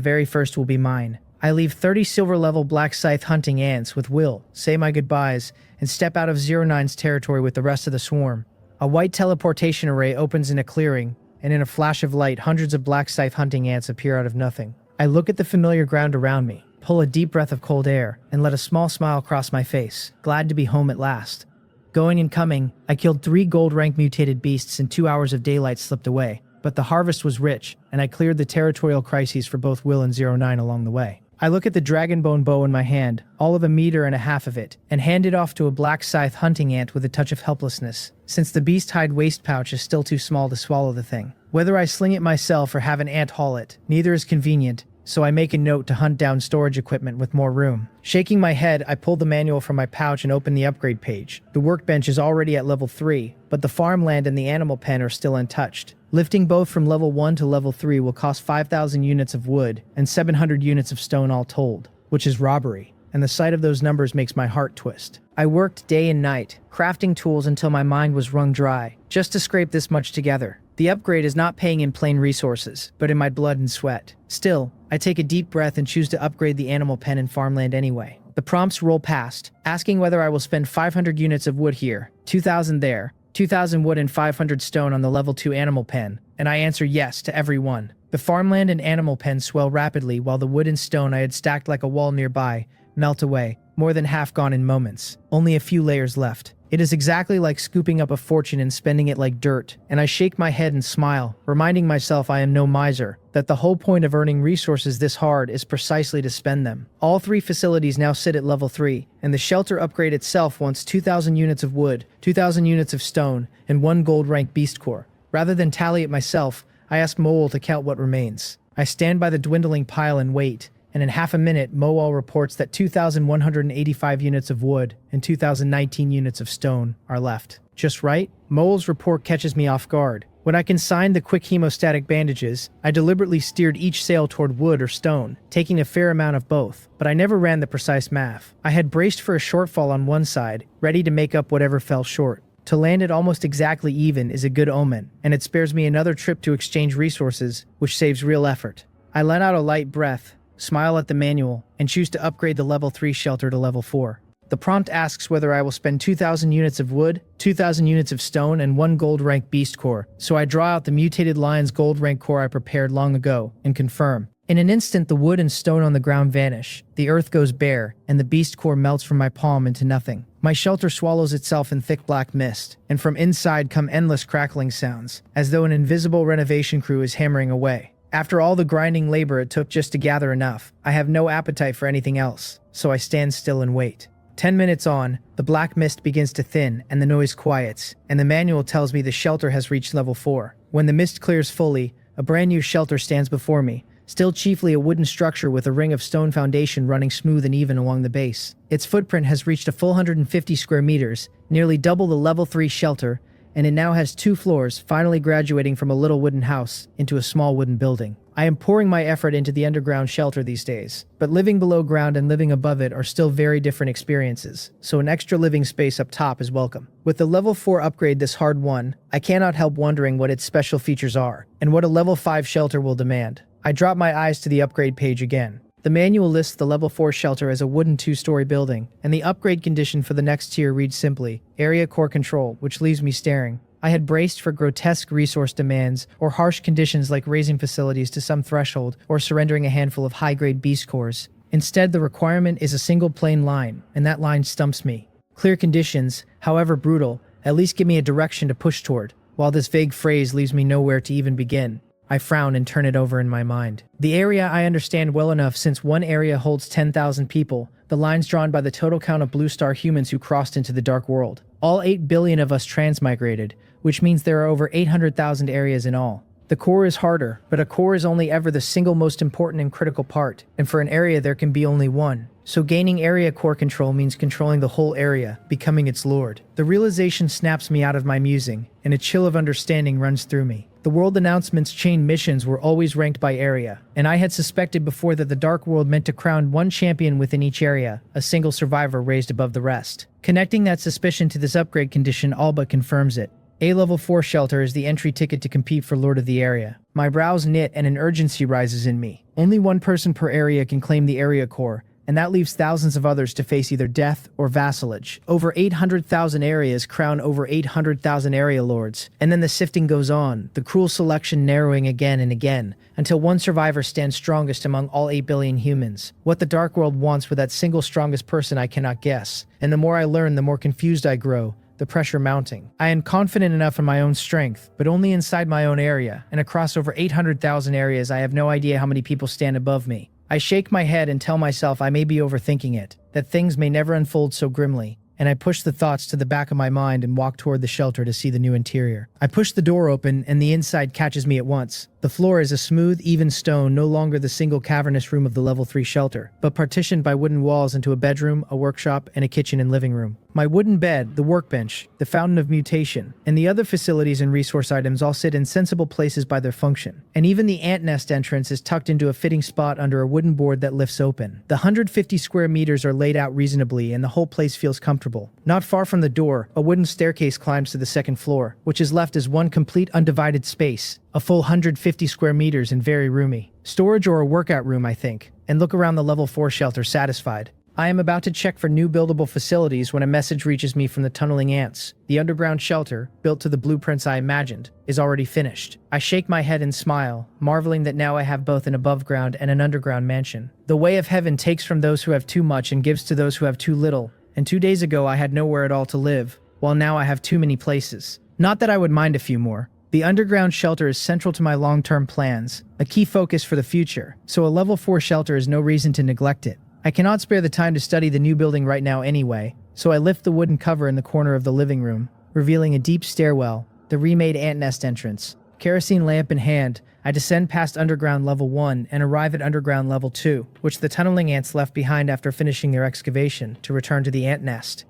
very first will be mine. I leave 30 silver level black scythe hunting ants with Will, say my goodbyes, and step out of 09's territory with the rest of the swarm. A white teleportation array opens in a clearing, and in a flash of light, hundreds of black scythe hunting ants appear out of nothing. I look at the familiar ground around me, pull a deep breath of cold air, and let a small smile cross my face, glad to be home at last. Going and coming, I killed 3 gold rank mutated beasts and 2 hours of daylight slipped away, but the harvest was rich, and I cleared the territorial crises for both Will and 09 along the way. I look at the dragonbone bow in my hand, all of 1.5 meters of it, and hand it off to a black scythe hunting ant with a touch of helplessness, since the beast hide waist pouch is still too small to swallow the thing. Whether I sling it myself or have an ant haul it, neither is convenient, so I make a note to hunt down storage equipment with more room. Shaking my head, I pull the manual from my pouch and open the upgrade page. The workbench is already at level 3, but the farmland and the animal pen are still untouched. Lifting both from level 1 to level 3 will cost 5,000 units of wood and 700 units of stone all told, which is robbery, and the sight of those numbers makes my heart twist. I worked day and night, crafting tools until my mind was wrung dry, just to scrape this much together. The upgrade is not paying in plain resources, but in my blood and sweat. Still, I take a deep breath and choose to upgrade the animal pen and farmland anyway. The prompts roll past, asking whether I will spend 500 units of wood here, 2,000 there, 2,000 wood and 500 stone on the level 2 animal pen, and I answer yes to every one. The farmland and animal pen swell rapidly while the wood and stone I had stacked like a wall nearby melt away, more than half gone in moments, only a few layers left. It is exactly like scooping up a fortune and spending it like dirt, and I shake my head and smile, reminding myself I am no miser, that the whole point of earning resources this hard is precisely to spend them. All 3 facilities now sit at level 3, and the shelter upgrade itself wants 2,000 units of wood, 2,000 units of stone, and 1 gold rank beast core. Rather than tally it myself, I ask Moel to count what remains. I stand by the dwindling pile and wait, and in half a minute, Moel reports that 2,185 units of wood and 2,019 units of stone are left. Just right? Moel's report catches me off guard. When I consigned the quick hemostatic bandages, I deliberately steered each sail toward wood or stone, taking a fair amount of both, but I never ran the precise math. I had braced for a shortfall on one side, ready to make up whatever fell short. To land it almost exactly even is a good omen, and it spares me another trip to exchange resources, which saves real effort. I let out a light breath, smile at the manual, and choose to upgrade the level 3 shelter to level 4. The prompt asks whether I will spend 2,000 units of wood, 2,000 units of stone, and 1 gold rank beast core, so I draw out the mutated lion's gold rank core I prepared long ago, and confirm. In an instant, the wood and stone on the ground vanish, the earth goes bare, and the beast core melts from my palm into nothing. My shelter swallows itself in thick black mist, and from inside come endless crackling sounds, as though an invisible renovation crew is hammering away. After all the grinding labor it took just to gather enough, I have no appetite for anything else, so I stand still and wait. 10 minutes on, the black mist begins to thin and the noise quiets, and the manual tells me the shelter has reached level 4. When the mist clears fully, a brand new shelter stands before me, still chiefly a wooden structure with a ring of stone foundation running smooth and even along the base. Its footprint has reached a full 150 square meters, nearly double the level 3 shelter, and it now has 2 floors, finally graduating from a little wooden house into a small wooden building. I am pouring my effort into the underground shelter these days, but living below ground and living above it are still very different experiences, so an extra living space up top is welcome. With the level 4 upgrade this hard won, I cannot help wondering what its special features are, and what a level 5 shelter will demand. I drop my eyes to the upgrade page again. The manual lists the level 4 shelter as a wooden 2-story building, and the upgrade condition for the next tier reads simply, Area Core Control, which leaves me staring. I had braced for grotesque resource demands, or harsh conditions like raising facilities to some threshold, or surrendering a handful of high-grade beast cores. Instead, the requirement is a single plain line, and that line stumps me. Clear conditions, however brutal, at least give me a direction to push toward, while this vague phrase leaves me nowhere to even begin. I frown and turn it over in my mind. The area I understand well enough since one area holds 10,000 people, the lines drawn by the total count of blue star humans who crossed into the dark world. All 8 billion of us transmigrated, which means there are over 800,000 areas in all. The core is harder, but a core is only ever the single most important and critical part, and for an area there can be only one. So gaining area core control means controlling the whole area, becoming its lord. The realization snaps me out of my musing, and a chill of understanding runs through me. The world announcement's chain missions were always ranked by area, and I had suspected before that the Dark World meant to crown one champion within each area, a single survivor raised above the rest. Connecting that suspicion to this upgrade condition all but confirms it. A level 4 shelter is the entry ticket to compete for Lord of the Area. My brows knit and an urgency rises in me. Only one person per area can claim the area core, and that leaves thousands of others to face either death or vassalage. Over 800,000 areas crown over 800,000 area lords, and then the sifting goes on, the cruel selection narrowing again and again, until one survivor stands strongest among all 8 billion humans. What the Dark World wants with that single strongest person I cannot guess, and the more I learn, the more confused I grow, the pressure mounting. I am confident enough in my own strength, but only inside my own area, and across over 800,000 areas I have no idea how many people stand above me. I shake my head and tell myself I may be overthinking it, that things may never unfold so grimly, and I push the thoughts to the back of my mind and walk toward the shelter to see the new interior. I push the door open and the inside catches me at once. The floor is a smooth, even stone, no longer the single cavernous room of the level 3 shelter, but partitioned by wooden walls into a bedroom, a workshop, and a kitchen and living room. My wooden bed, the workbench, the fountain of mutation, and the other facilities and resource items all sit in sensible places by their function. And even the ant nest entrance is tucked into a fitting spot under a wooden board that lifts open. The 150 square meters are laid out reasonably and the whole place feels comfortable. Not far from the door, a wooden staircase climbs to the second floor, which is left as one complete undivided space. A full 150 square meters and very roomy. Storage or a workout room, I think, and look around the level 4 shelter satisfied. I am about to check for new buildable facilities when a message reaches me from the tunneling ants. The underground shelter, built to the blueprints I imagined, is already finished. I shake my head and smile, marveling that now I have both an above-ground and an underground mansion. The way of heaven takes from those who have too much and gives to those who have too little, and 2 days ago I had nowhere at all to live, while now I have too many places. Not that I would mind a few more. The underground shelter is central to my long-term plans, a key focus for the future, so a level 4 shelter is no reason to neglect it. I cannot spare the time to study the new building right now anyway, so I lift the wooden cover in the corner of the living room, revealing a deep stairwell, the remade ant nest entrance. Kerosene lamp in hand, I descend past underground level 1 and arrive at underground level 2, which the tunneling ants left behind after finishing their excavation to return to the ant nest.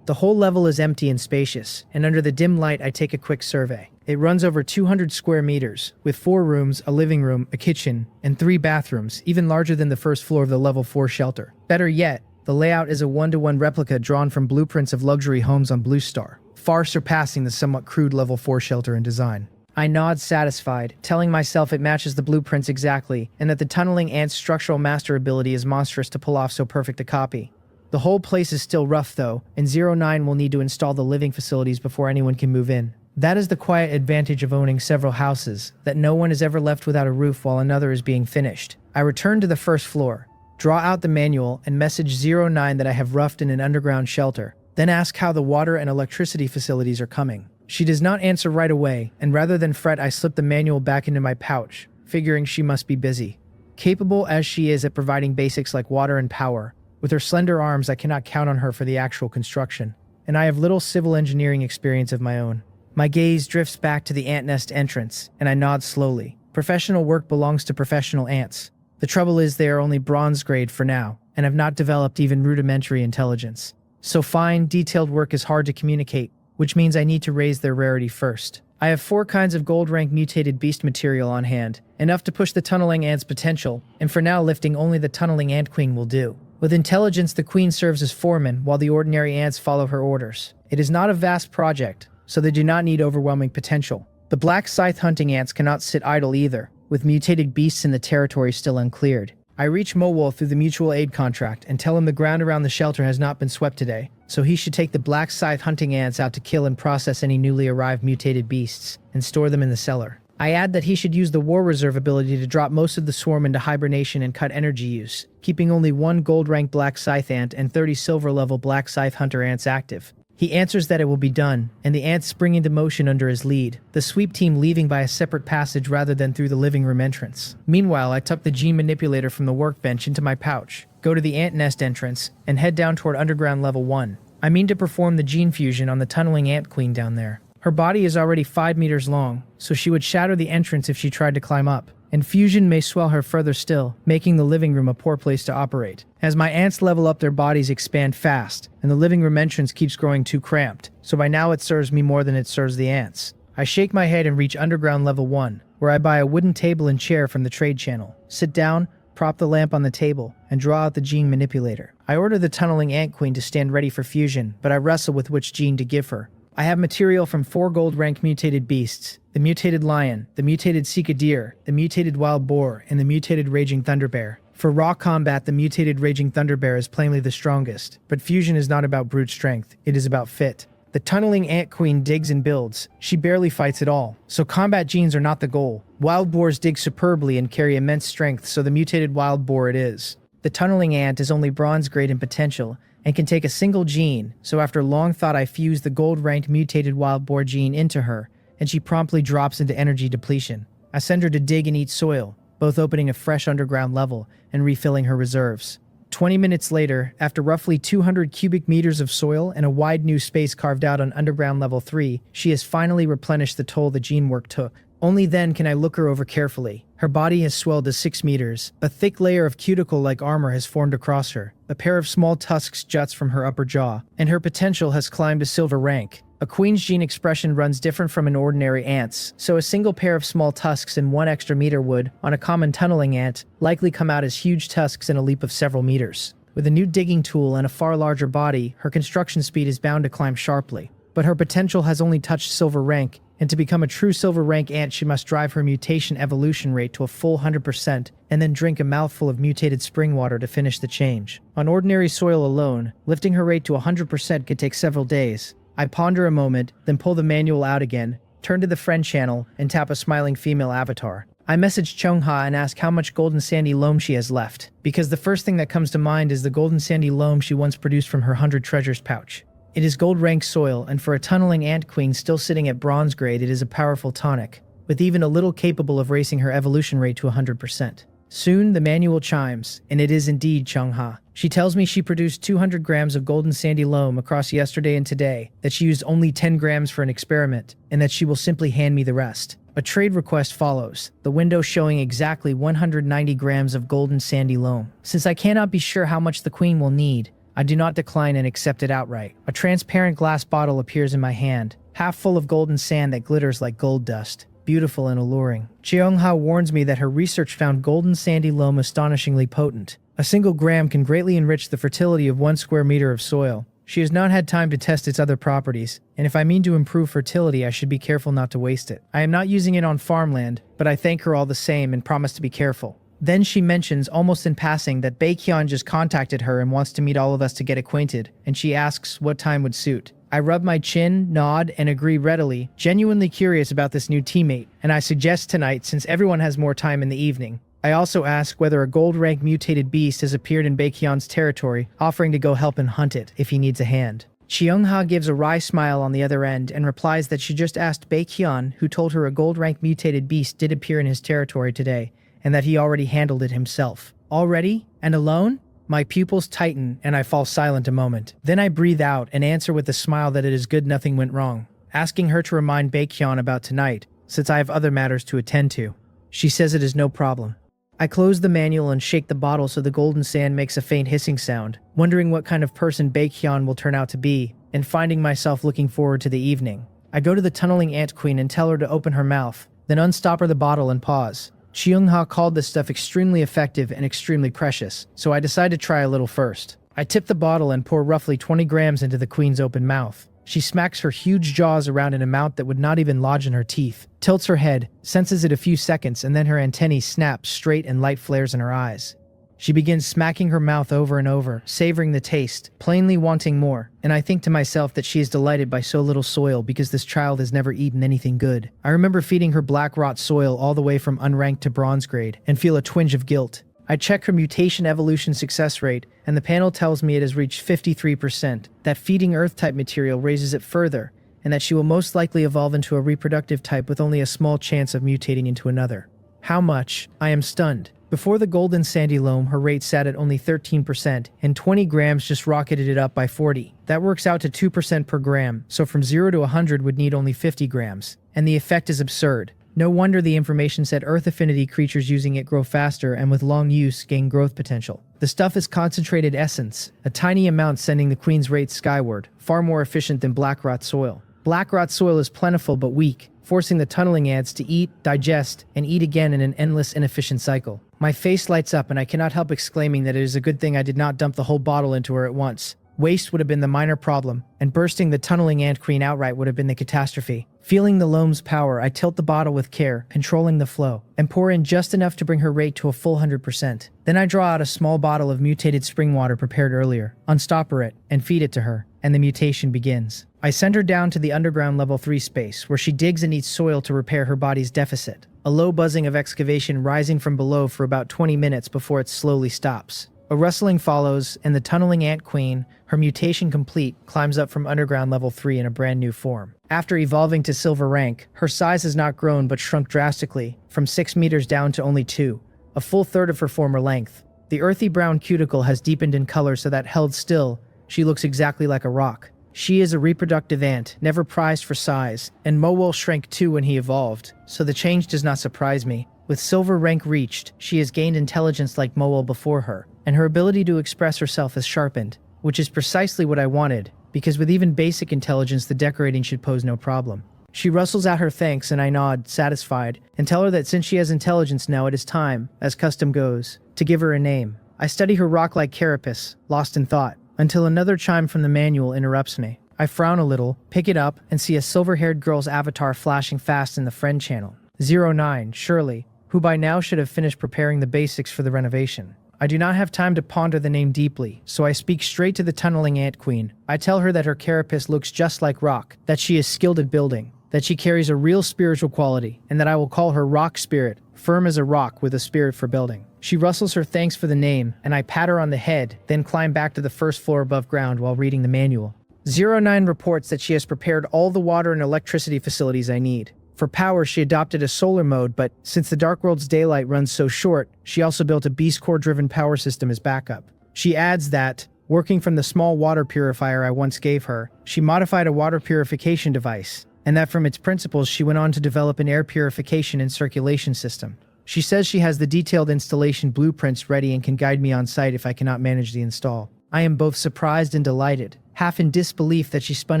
The whole level is empty and spacious, and under the dim light I take a quick survey. It runs over 200 square meters, with 4 rooms, a living room, a kitchen, and 3 bathrooms, even larger than the first floor of the level 4 shelter. Better yet, the layout is a 1-to-1 replica drawn from blueprints of luxury homes on Blue Star, far surpassing the somewhat crude level 4 shelter in design. I nod satisfied, telling myself it matches the blueprints exactly, and that the tunneling ant's structural master ability is monstrous to pull off so perfect a copy. The whole place is still rough though, and 09 will need to install the living facilities before anyone can move in. That is the quiet advantage of owning several houses, that no one is ever left without a roof while another is being finished. I return to the first floor, draw out the manual, and message 09 that I have roughed in an underground shelter, then ask how the water and electricity facilities are coming. She does not answer right away, and rather than fret I slip the manual back into my pouch, figuring she must be busy. Capable as she is at providing basics like water and power, with her slender arms I cannot count on her for the actual construction, and I have little civil engineering experience of my own. My gaze drifts back to the ant nest entrance, and I nod slowly. Professional work belongs to professional ants. The trouble is they are only bronze grade for now, and have not developed even rudimentary intelligence. So fine, detailed work is hard to communicate, which means I need to raise their rarity first. I have 4 kinds of gold rank mutated beast material on hand, enough to push the tunneling ant's potential, and for now lifting only the tunneling ant queen will do. With intelligence, the queen serves as foreman, while the ordinary ants follow her orders. It is not a vast project, so they do not need overwhelming potential. The black scythe hunting ants cannot sit idle either, with mutated beasts in the territory still uncleared. I reach Mowol through the mutual aid contract and tell him the ground around the shelter has not been swept today, so he should take the black scythe hunting ants out to kill and process any newly arrived mutated beasts, and store them in the cellar. I add that he should use the War Reserve ability to drop most of the swarm into hibernation and cut energy use, keeping only 1 gold rank black scythe ant and 30 silver level black scythe hunter ants active. He answers that it will be done, and the ants spring into motion under his lead, the sweep team leaving by a separate passage rather than through the living room entrance. Meanwhile, I tuck the gene manipulator from the workbench into my pouch, go to the ant nest entrance, and head down toward underground level 1. I mean to perform the gene fusion on the tunneling ant queen down there. Her body is already 5 meters long, so she would shatter the entrance if she tried to climb up, and fusion may swell her further still, making the living room a poor place to operate. As my ants level up, their bodies expand fast, and the living room entrance keeps growing too cramped, so by now it serves me more than it serves the ants. I shake my head and reach underground level 1, where I buy a wooden table and chair from the trade channel, sit down, prop the lamp on the table, and draw out the gene manipulator. I order the tunneling ant queen to stand ready for fusion, but I wrestle with which gene to give her. I have material from 4 gold rank mutated beasts: the mutated lion, the mutated scythe, the mutated wild boar, and the mutated raging thunderbear. For raw combat, the mutated raging thunderbear is plainly the strongest, but fusion is not about brute strength, it is about fit. The tunneling ant queen digs and builds. She barely fights at all, so combat genes are not the goal. Wild boars dig superbly and carry immense strength, so the mutated wild boar it is. The tunneling ant is only bronze grade in potential, and can take a single gene, so after long thought I fuse the gold-ranked mutated wild boar gene into her, and she promptly drops into energy depletion. I send her to dig and eat soil, both opening a fresh underground level and refilling her reserves. 20 minutes later, after roughly 200 cubic meters of soil and a wide new space carved out on underground level 3, she has finally replenished the toll the gene work took. Only then can I look her over carefully. Her body has swelled to 6 meters. A thick layer of cuticle-like armor has formed across her. A pair of small tusks juts from her upper jaw, and her potential has climbed to silver rank. A queen's gene expression runs different from an ordinary ant's, so a single pair of small tusks and 1 extra meter would, on a common tunneling ant, likely come out as huge tusks in a leap of several meters. With a new digging tool and a far larger body, her construction speed is bound to climb sharply. But her potential has only touched silver rank, and to become a true silver rank ant she must drive her mutation evolution rate to a full 100% and then drink a mouthful of mutated spring water to finish the change. On ordinary soil alone, lifting her rate to 100% could take several days. I ponder a moment, then pull the manual out again, turn to the friend channel, and tap a smiling female avatar. I message Chungha and ask how much golden sandy loam she has left, because the first thing that comes to mind is the golden sandy loam she once produced from her 100 treasures pouch. It is gold-ranked soil, and for a tunneling ant queen still sitting at bronze grade, it is a powerful tonic, with even a little capable of raising her evolution rate to 100%. Soon, the manual chimes, and it is indeed Chungha. She tells me she produced 200 grams of golden sandy loam across yesterday and today, that she used only 10 grams for an experiment, and that she will simply hand me the rest. A trade request follows, the window showing exactly 190 grams of golden sandy loam. Since I cannot be sure how much the queen will need, I do not decline and accept it outright. A transparent glass bottle appears in my hand, half full of golden sand that glitters like gold dust. Beautiful and alluring. Cheongha warns me that her research found golden sandy loam astonishingly potent. A single gram can greatly enrich the fertility of 1 square meter of soil. She has not had time to test its other properties, and if I mean to improve fertility, I should be careful not to waste it. I am not using it on farmland, but I thank her all the same and promise to be careful. Then she mentions, almost in passing, that Baekhyun just contacted her and wants to meet all of us to get acquainted, and she asks what time would suit. I rub my chin, nod, and agree readily, genuinely curious about this new teammate, and I suggest tonight since everyone has more time in the evening. I also ask whether a gold-rank mutated beast has appeared in Baekhyun's territory, offering to go help and hunt it if he needs a hand. Cheongha gives a wry smile on the other end and replies that she just asked Baekhyun, who told her a gold-rank mutated beast did appear in his territory today, and that he already handled it himself. Already? And alone? My pupils tighten, and I fall silent a moment. Then I breathe out and answer with a smile that it is good nothing went wrong, asking her to remind Baekhyun about tonight, since I have other matters to attend to. She says it is no problem. I close the manual and shake the bottle so the golden sand makes a faint hissing sound, wondering what kind of person Baekhyun will turn out to be, and finding myself looking forward to the evening. I go to the tunneling ant queen and tell her to open her mouth, then unstop her the bottle and pause. Cheongha called this stuff extremely effective and extremely precious, so I decide to try a little first. I tip the bottle and pour roughly 20 grams into the queen's open mouth. She smacks her huge jaws around an amount that would not even lodge in her teeth, tilts her head, senses it a few seconds, and then her antennae snap straight and light flares in her eyes. She begins smacking her mouth over and over, savoring the taste, plainly wanting more, and I think to myself that she is delighted by so little soil because this child has never eaten anything good. I remember feeding her black rot soil all the way from unranked to bronze grade, and feel a twinge of guilt. I check her mutation evolution success rate, and the panel tells me it has reached 53%, that feeding Earth-type material raises it further, and that she will most likely evolve into a reproductive type with only a small chance of mutating into another. How much? I am stunned. Before the golden sandy loam, her rate sat at only 13%, and 20 grams just rocketed it up by 40. That works out to 2% per gram, so from 0 to 100 would need only 50 grams. And the effect is absurd. No wonder the information said Earth affinity creatures using it grow faster and with long use gain growth potential. The stuff is concentrated essence, a tiny amount sending the queen's rate skyward, far more efficient than black rot soil. Black rot soil is plentiful but weak, forcing the tunneling ants to eat, digest, and eat again in an endless, inefficient cycle. My face lights up and I cannot help exclaiming that it is a good thing I did not dump the whole bottle into her at once. Waste would have been the minor problem, and bursting the tunneling ant queen outright would have been the catastrophe. Feeling the loam's power, I tilt the bottle with care, controlling the flow, and pour in just enough to bring her rate to a full 100%. Then I draw out a small bottle of mutated spring water prepared earlier, unstopper it, and feed it to her, and the mutation begins. I send her down to the underground level 3 space, where she digs and eats soil to repair her body's deficit. A low buzzing of excavation rising from below for about 20 minutes before it slowly stops. A rustling follows, and the tunneling ant queen, her mutation complete, climbs up from underground level 3 in a brand new form. After evolving to silver rank, her size has not grown but shrunk drastically, from 6 meters down to only 2, a full third of her former length. The earthy brown cuticle has deepened in color so that held still, she looks exactly like a rock. She is a reproductive ant, never prized for size, and Mowell shrank too when he evolved, so the change does not surprise me. With silver rank reached, she has gained intelligence like Mowell before her, and her ability to express herself is sharpened, which is precisely what I wanted, because with even basic intelligence the decorating should pose no problem. She rustles out her thanks and I nod, satisfied, and tell her that since she has intelligence now it is time, as custom goes, to give her a name. I study her rock-like carapace, lost in thought, until another chime from the manual interrupts me. I frown a little, pick it up, and see a silver-haired girl's avatar flashing fast in the friend channel. 09, Shirley, who by now should have finished preparing the basics for the renovation. I do not have time to ponder the name deeply, so I speak straight to the tunneling ant queen. I tell her that her carapace looks just like rock, that she is skilled at building, that she carries a real spiritual quality, and that I will call her Rock Spirit, firm as a rock with a spirit for building. She rustles her thanks for the name, and I pat her on the head, then climb back to the first floor above ground while reading the manual. 09 reports that she has prepared all the water and electricity facilities I need. For power, she adopted a solar mode, but since the Dark World's daylight runs so short, she also built a Beast Core-driven power system as backup. She adds that, working from the small water purifier I once gave her, she modified a water purification device, and that from its principles she went on to develop an air purification and circulation system. She says she has the detailed installation blueprints ready and can guide me on site if I cannot manage the install. I am both surprised and delighted, half in disbelief that she spun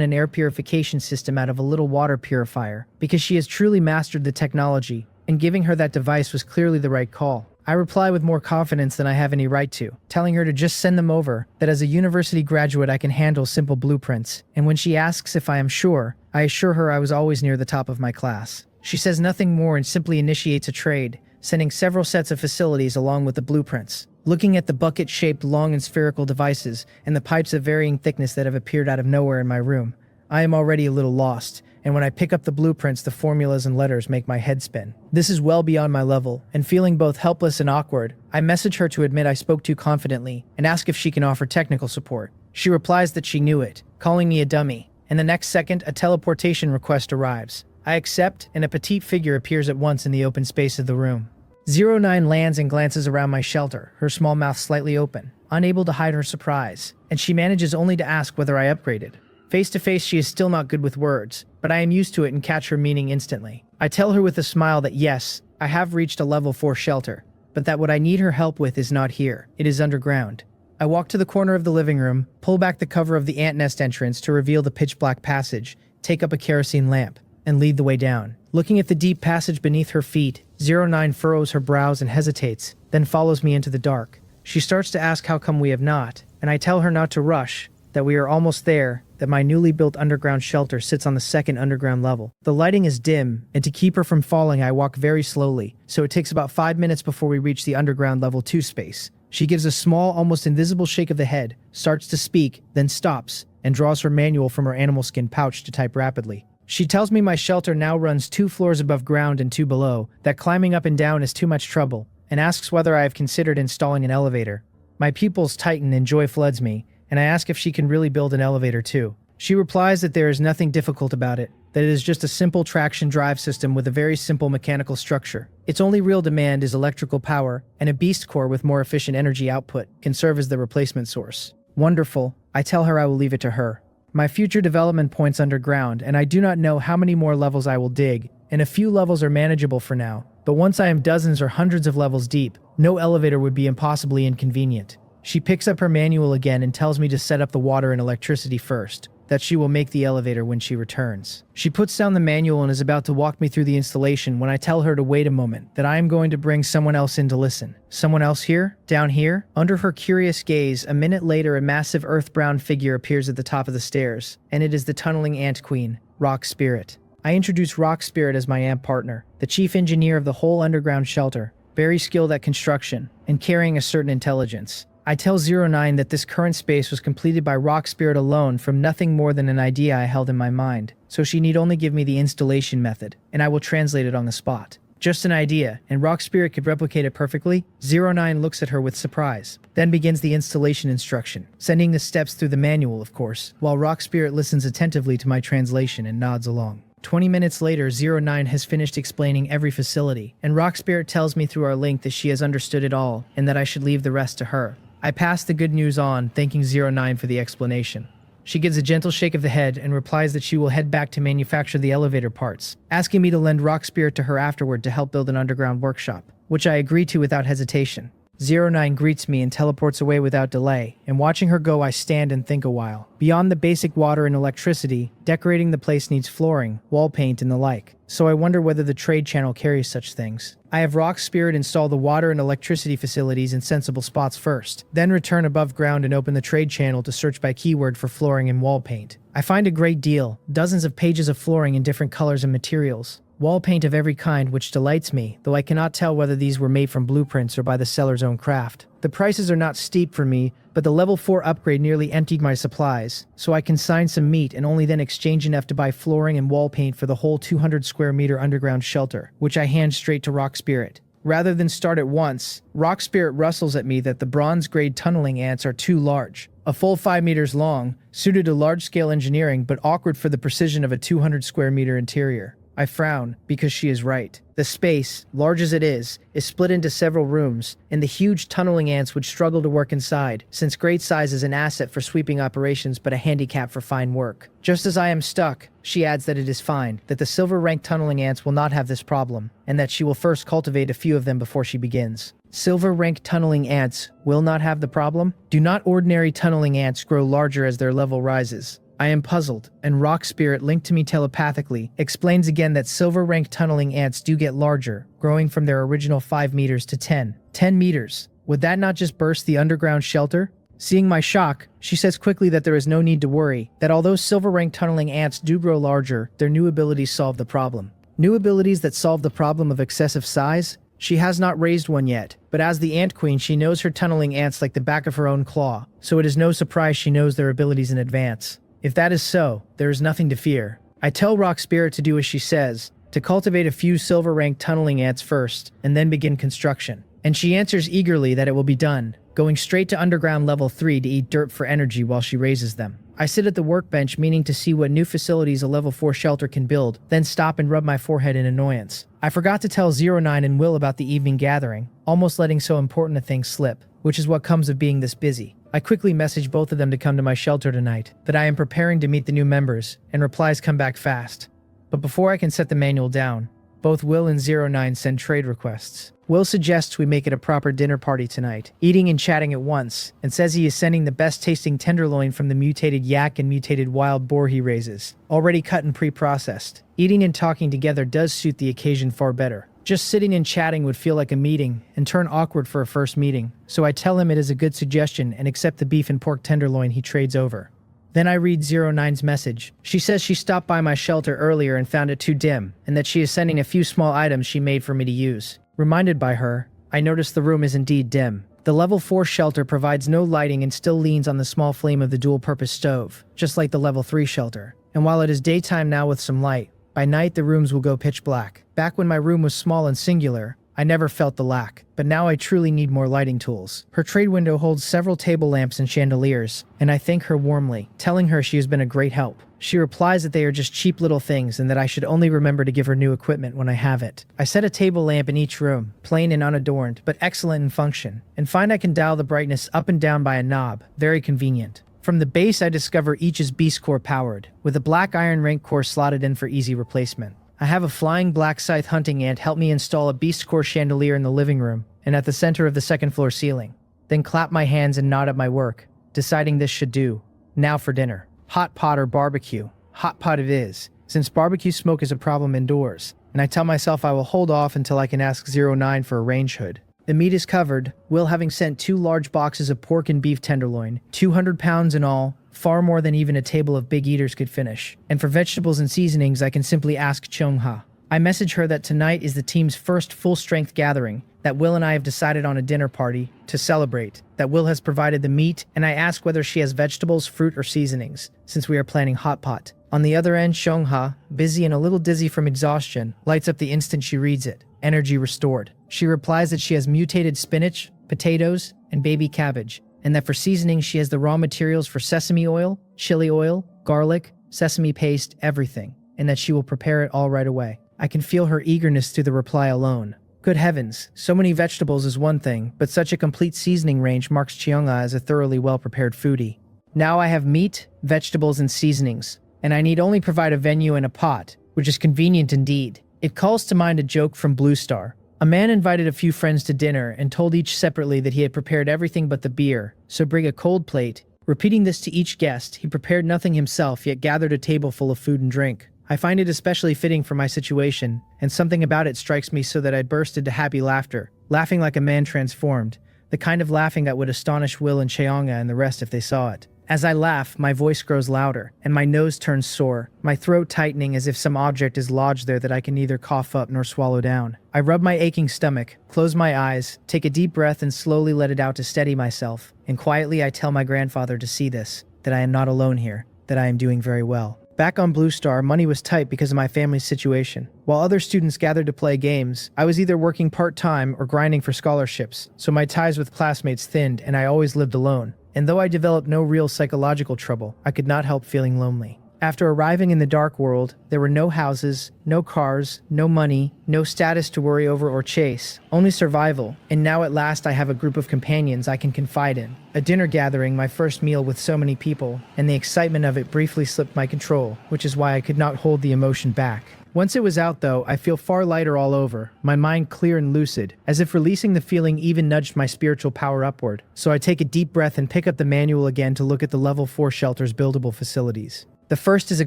an air purification system out of a little water purifier, because she has truly mastered the technology, and giving her that device was clearly the right call. I reply with more confidence than I have any right to, telling her to just send them over, that as a university graduate I can handle simple blueprints, and when she asks if I am sure, I assure her I was always near the top of my class. She says nothing more and simply initiates a trade, sending several sets of facilities along with the blueprints. Looking at the bucket-shaped long and spherical devices and the pipes of varying thickness that have appeared out of nowhere in my room, I am already a little lost, and when I pick up the blueprints the formulas and letters make my head spin. This is well beyond my level, and feeling both helpless and awkward, I message her to admit I spoke too confidently and ask if she can offer technical support. She replies that she knew it, calling me a dummy, and the next second a teleportation request arrives. I accept, and a petite figure appears at once in the open space of the room. 09 lands and glances around my shelter, her small mouth slightly open, unable to hide her surprise, and she manages only to ask whether I upgraded. Face to face she is still not good with words, but I am used to it and catch her meaning instantly. I tell her with a smile that yes, I have reached a level 4 shelter, but that what I need her help with is not here, it is underground. I walk to the corner of the living room, pull back the cover of the ant nest entrance to reveal the pitch-black passage, take up a kerosene lamp, and lead the way down. Looking at the deep passage beneath her feet, 09 furrows her brows and hesitates, then follows me into the dark. She starts to ask how come we have not, and I tell her not to rush, that we are almost there, that my newly built underground shelter sits on the second underground level. The lighting is dim, and to keep her from falling I walk very slowly, so it takes about 5 minutes before we reach the underground level 2 space. She gives a small, almost invisible shake of the head, starts to speak, then stops, and draws her manual from her animal skin pouch to type rapidly. She tells me my shelter now runs 2 floors above ground and 2 below, that climbing up and down is too much trouble, and asks whether I have considered installing an elevator. My pupils tighten and joy floods me, and I ask if she can really build an elevator too. She replies that there is nothing difficult about it, that it is just a simple traction drive system with a very simple mechanical structure. Its only real demand is electrical power, and a beast core with more efficient energy output can serve as the replacement source. Wonderful. I tell her I will leave it to her. My future development points underground, and I do not know how many more levels I will dig, and a few levels are manageable for now. But once I am dozens or hundreds of levels deep, no elevator would be impossibly inconvenient. She picks up her manual again and tells me to set up the water and electricity first, that she will make the elevator when she returns. She puts down the manual and is about to walk me through the installation when I tell her to wait a moment, that I am going to bring someone else in to listen. Someone else here? Down here? Under her curious gaze, a minute later a massive earth-brown figure appears at the top of the stairs, and it is the tunneling ant queen, Rock Spirit. I introduce Rock Spirit as my ant partner, the chief engineer of the whole underground shelter, very skilled at construction, and carrying a certain intelligence. I tell 09 that this current space was completed by Rock Spirit alone from nothing more than an idea I held in my mind, so she need only give me the installation method, and I will translate it on the spot. Just an idea, and Rock Spirit could replicate it perfectly? 09 looks at her with surprise, then begins the installation instruction, sending the steps through the manual, of course, while Rock Spirit listens attentively to my translation and nods along. 20 minutes later, 09 has finished explaining every facility, and Rock Spirit tells me through our link that she has understood it all, and that I should leave the rest to her. I pass the good news on, thanking 09 for the explanation. She gives a gentle shake of the head and replies that she will head back to manufacture the elevator parts, asking me to lend Rock Spirit to her afterward to help build an underground workshop, which I agree to without hesitation. 09 greets me and teleports away without delay, and watching her go I stand and think a while. Beyond the basic water and electricity, decorating the place needs flooring, wall paint and the like, so I wonder whether the trade channel carries such things. I have Rock Spirit install the water and electricity facilities in sensible spots first, then return above ground and open the trade channel to search by keyword for flooring and wall paint. I find a great deal, dozens of pages of flooring in different colors and materials. Wall paint of every kind, which delights me, though I cannot tell whether these were made from blueprints or by the seller's own craft. The prices are not steep for me, but the level 4 upgrade nearly emptied my supplies, so I consign some meat and only then exchange enough to buy flooring and wall paint for the whole 200 square meter underground shelter, which I hand straight to Rock Spirit. Rather than start at once, Rock Spirit rustles at me that the bronze-grade tunneling ants are too large. A full 5 meters long, suited to large-scale engineering but awkward for the precision of a 200 square meter interior. I frown, because she is right. The space, large as it is split into several rooms, and the huge tunneling ants would struggle to work inside, since great size is an asset for sweeping operations but a handicap for fine work. Just as I am stuck, she adds that it is fine, that the silver-rank tunneling ants will not have this problem, and that she will first cultivate a few of them before she begins. Silver-rank tunneling ants will not have the problem? Do not ordinary tunneling ants grow larger as their level rises? I am puzzled, and Rock Spirit, linked to me telepathically, explains again that silver-rank tunneling ants do get larger, growing from their original 5 meters to 10. 10 meters. Would that not just burst the underground shelter? Seeing my shock, she says quickly that there is no need to worry, that although silver-rank tunneling ants do grow larger, their new abilities solve the problem. New abilities that solve the problem of excessive size? She has not raised one yet, but as the Ant Queen she knows her tunneling ants like the back of her own claw, so it is no surprise she knows their abilities in advance. If that is so, there is nothing to fear. I tell Rock Spirit to do as she says, to cultivate a few silver-rank tunneling ants first, and then begin construction. And she answers eagerly that it will be done, going straight to underground level 3 to eat dirt for energy while she raises them. I sit at the workbench meaning to see what new facilities a level 4 shelter can build, then stop and rub my forehead in annoyance. I forgot to tell 09 and Will about the evening gathering, almost letting so important a thing slip, which is what comes of being this busy. I quickly message both of them to come to my shelter tonight, that I am preparing to meet the new members, and replies come back fast. But before I can set the manual down, both Will and 09 send trade requests. Will suggests we make it a proper dinner party tonight, eating and chatting at once, and says he is sending the best tasting tenderloin from the mutated yak and mutated wild boar he raises, already cut and pre-processed. Eating and talking together does suit the occasion far better. Just sitting and chatting would feel like a meeting and turn awkward for a first meeting, so I tell him it is a good suggestion and accept the beef and pork tenderloin he trades over. Then I read 09's message. She says she stopped by my shelter earlier and found it too dim, and that she is sending a few small items she made for me to use. Reminded by her, I notice the room is indeed dim. The level 4 shelter provides no lighting and still leans on the small flame of the dual-purpose stove, just like the level 3 shelter. And while it is daytime now with some light, by night the rooms will go pitch black. Back when my room was small and singular, I never felt the lack, but now I truly need more lighting tools. Her trade window holds several table lamps and chandeliers, and I thank her warmly, telling her she has been a great help. She replies that they are just cheap little things and that I should only remember to give her new equipment when I have it. I set a table lamp in each room, plain and unadorned, but excellent in function, and find I can dial the brightness up and down by a knob, very convenient. From the base I discover each is beast core powered, with a black iron rank core slotted in for easy replacement. I have a flying black scythe hunting ant help me install a beast core chandelier in the living room and at the center of the second floor ceiling. Then clap my hands and nod at my work, deciding this should do. Now for dinner. Hot pot or barbecue? Hot pot it is, since barbecue smoke is a problem indoors, and I tell myself I will hold off until I can ask 09 for a range hood. The meat is covered, Will having sent 2 large boxes of pork and beef tenderloin, 200 pounds in all, far more than even a table of big eaters could finish. And for vegetables and seasonings I can simply ask Chungha. I message her that tonight is the team's first full-strength gathering, that Will and I have decided on a dinner party to celebrate, that Will has provided the meat, and I ask whether she has vegetables, fruit, or seasonings, since we are planning hot pot. On the other end, Chungha, busy and a little dizzy from exhaustion, lights up the instant she reads it. Energy restored. She replies that she has mutated spinach, potatoes, and baby cabbage, and that for seasoning she has the raw materials for sesame oil, chili oil, garlic, sesame paste, everything, and that she will prepare it all right away. I can feel her eagerness through the reply alone. Good heavens, so many vegetables is one thing, but such a complete seasoning range marks Chiunga as a thoroughly well-prepared foodie. Now I have meat, vegetables, and seasonings, and I need only provide a venue and a pot, which is convenient indeed. It calls to mind a joke from Blue Star. A man invited a few friends to dinner and told each separately that he had prepared everything but the beer, so bring a cold plate. Repeating this to each guest, he prepared nothing himself yet gathered a table full of food and drink. I find it especially fitting for my situation, and something about it strikes me so that I burst into happy laughter, laughing like a man transformed, the kind of laughing that would astonish Will and Cheonga and the rest if they saw it. As I laugh, my voice grows louder, and my nose turns sore, my throat tightening as if some object is lodged there that I can neither cough up nor swallow down. I rub my aching stomach, close my eyes, take a deep breath and slowly let it out to steady myself, and quietly I tell my grandfather to see this, that I am not alone here, that I am doing very well. Back on Blue Star, money was tight because of my family's situation. While other students gathered to play games, I was either working part-time or grinding for scholarships, so my ties with classmates thinned and I always lived alone. And though I developed no real psychological trouble, I could not help feeling lonely. After arriving in the dark world, there were no houses, no cars, no money, no status to worry over or chase, only survival, and now at last I have a group of companions I can confide in. A dinner gathering, my first meal with so many people, and the excitement of it briefly slipped my control, which is why I could not hold the emotion back. Once it was out though, I feel far lighter all over, my mind clear and lucid, as if releasing the feeling even nudged my spiritual power upward. So I take a deep breath and pick up the manual again to look at the level 4 shelter's buildable facilities. The first is a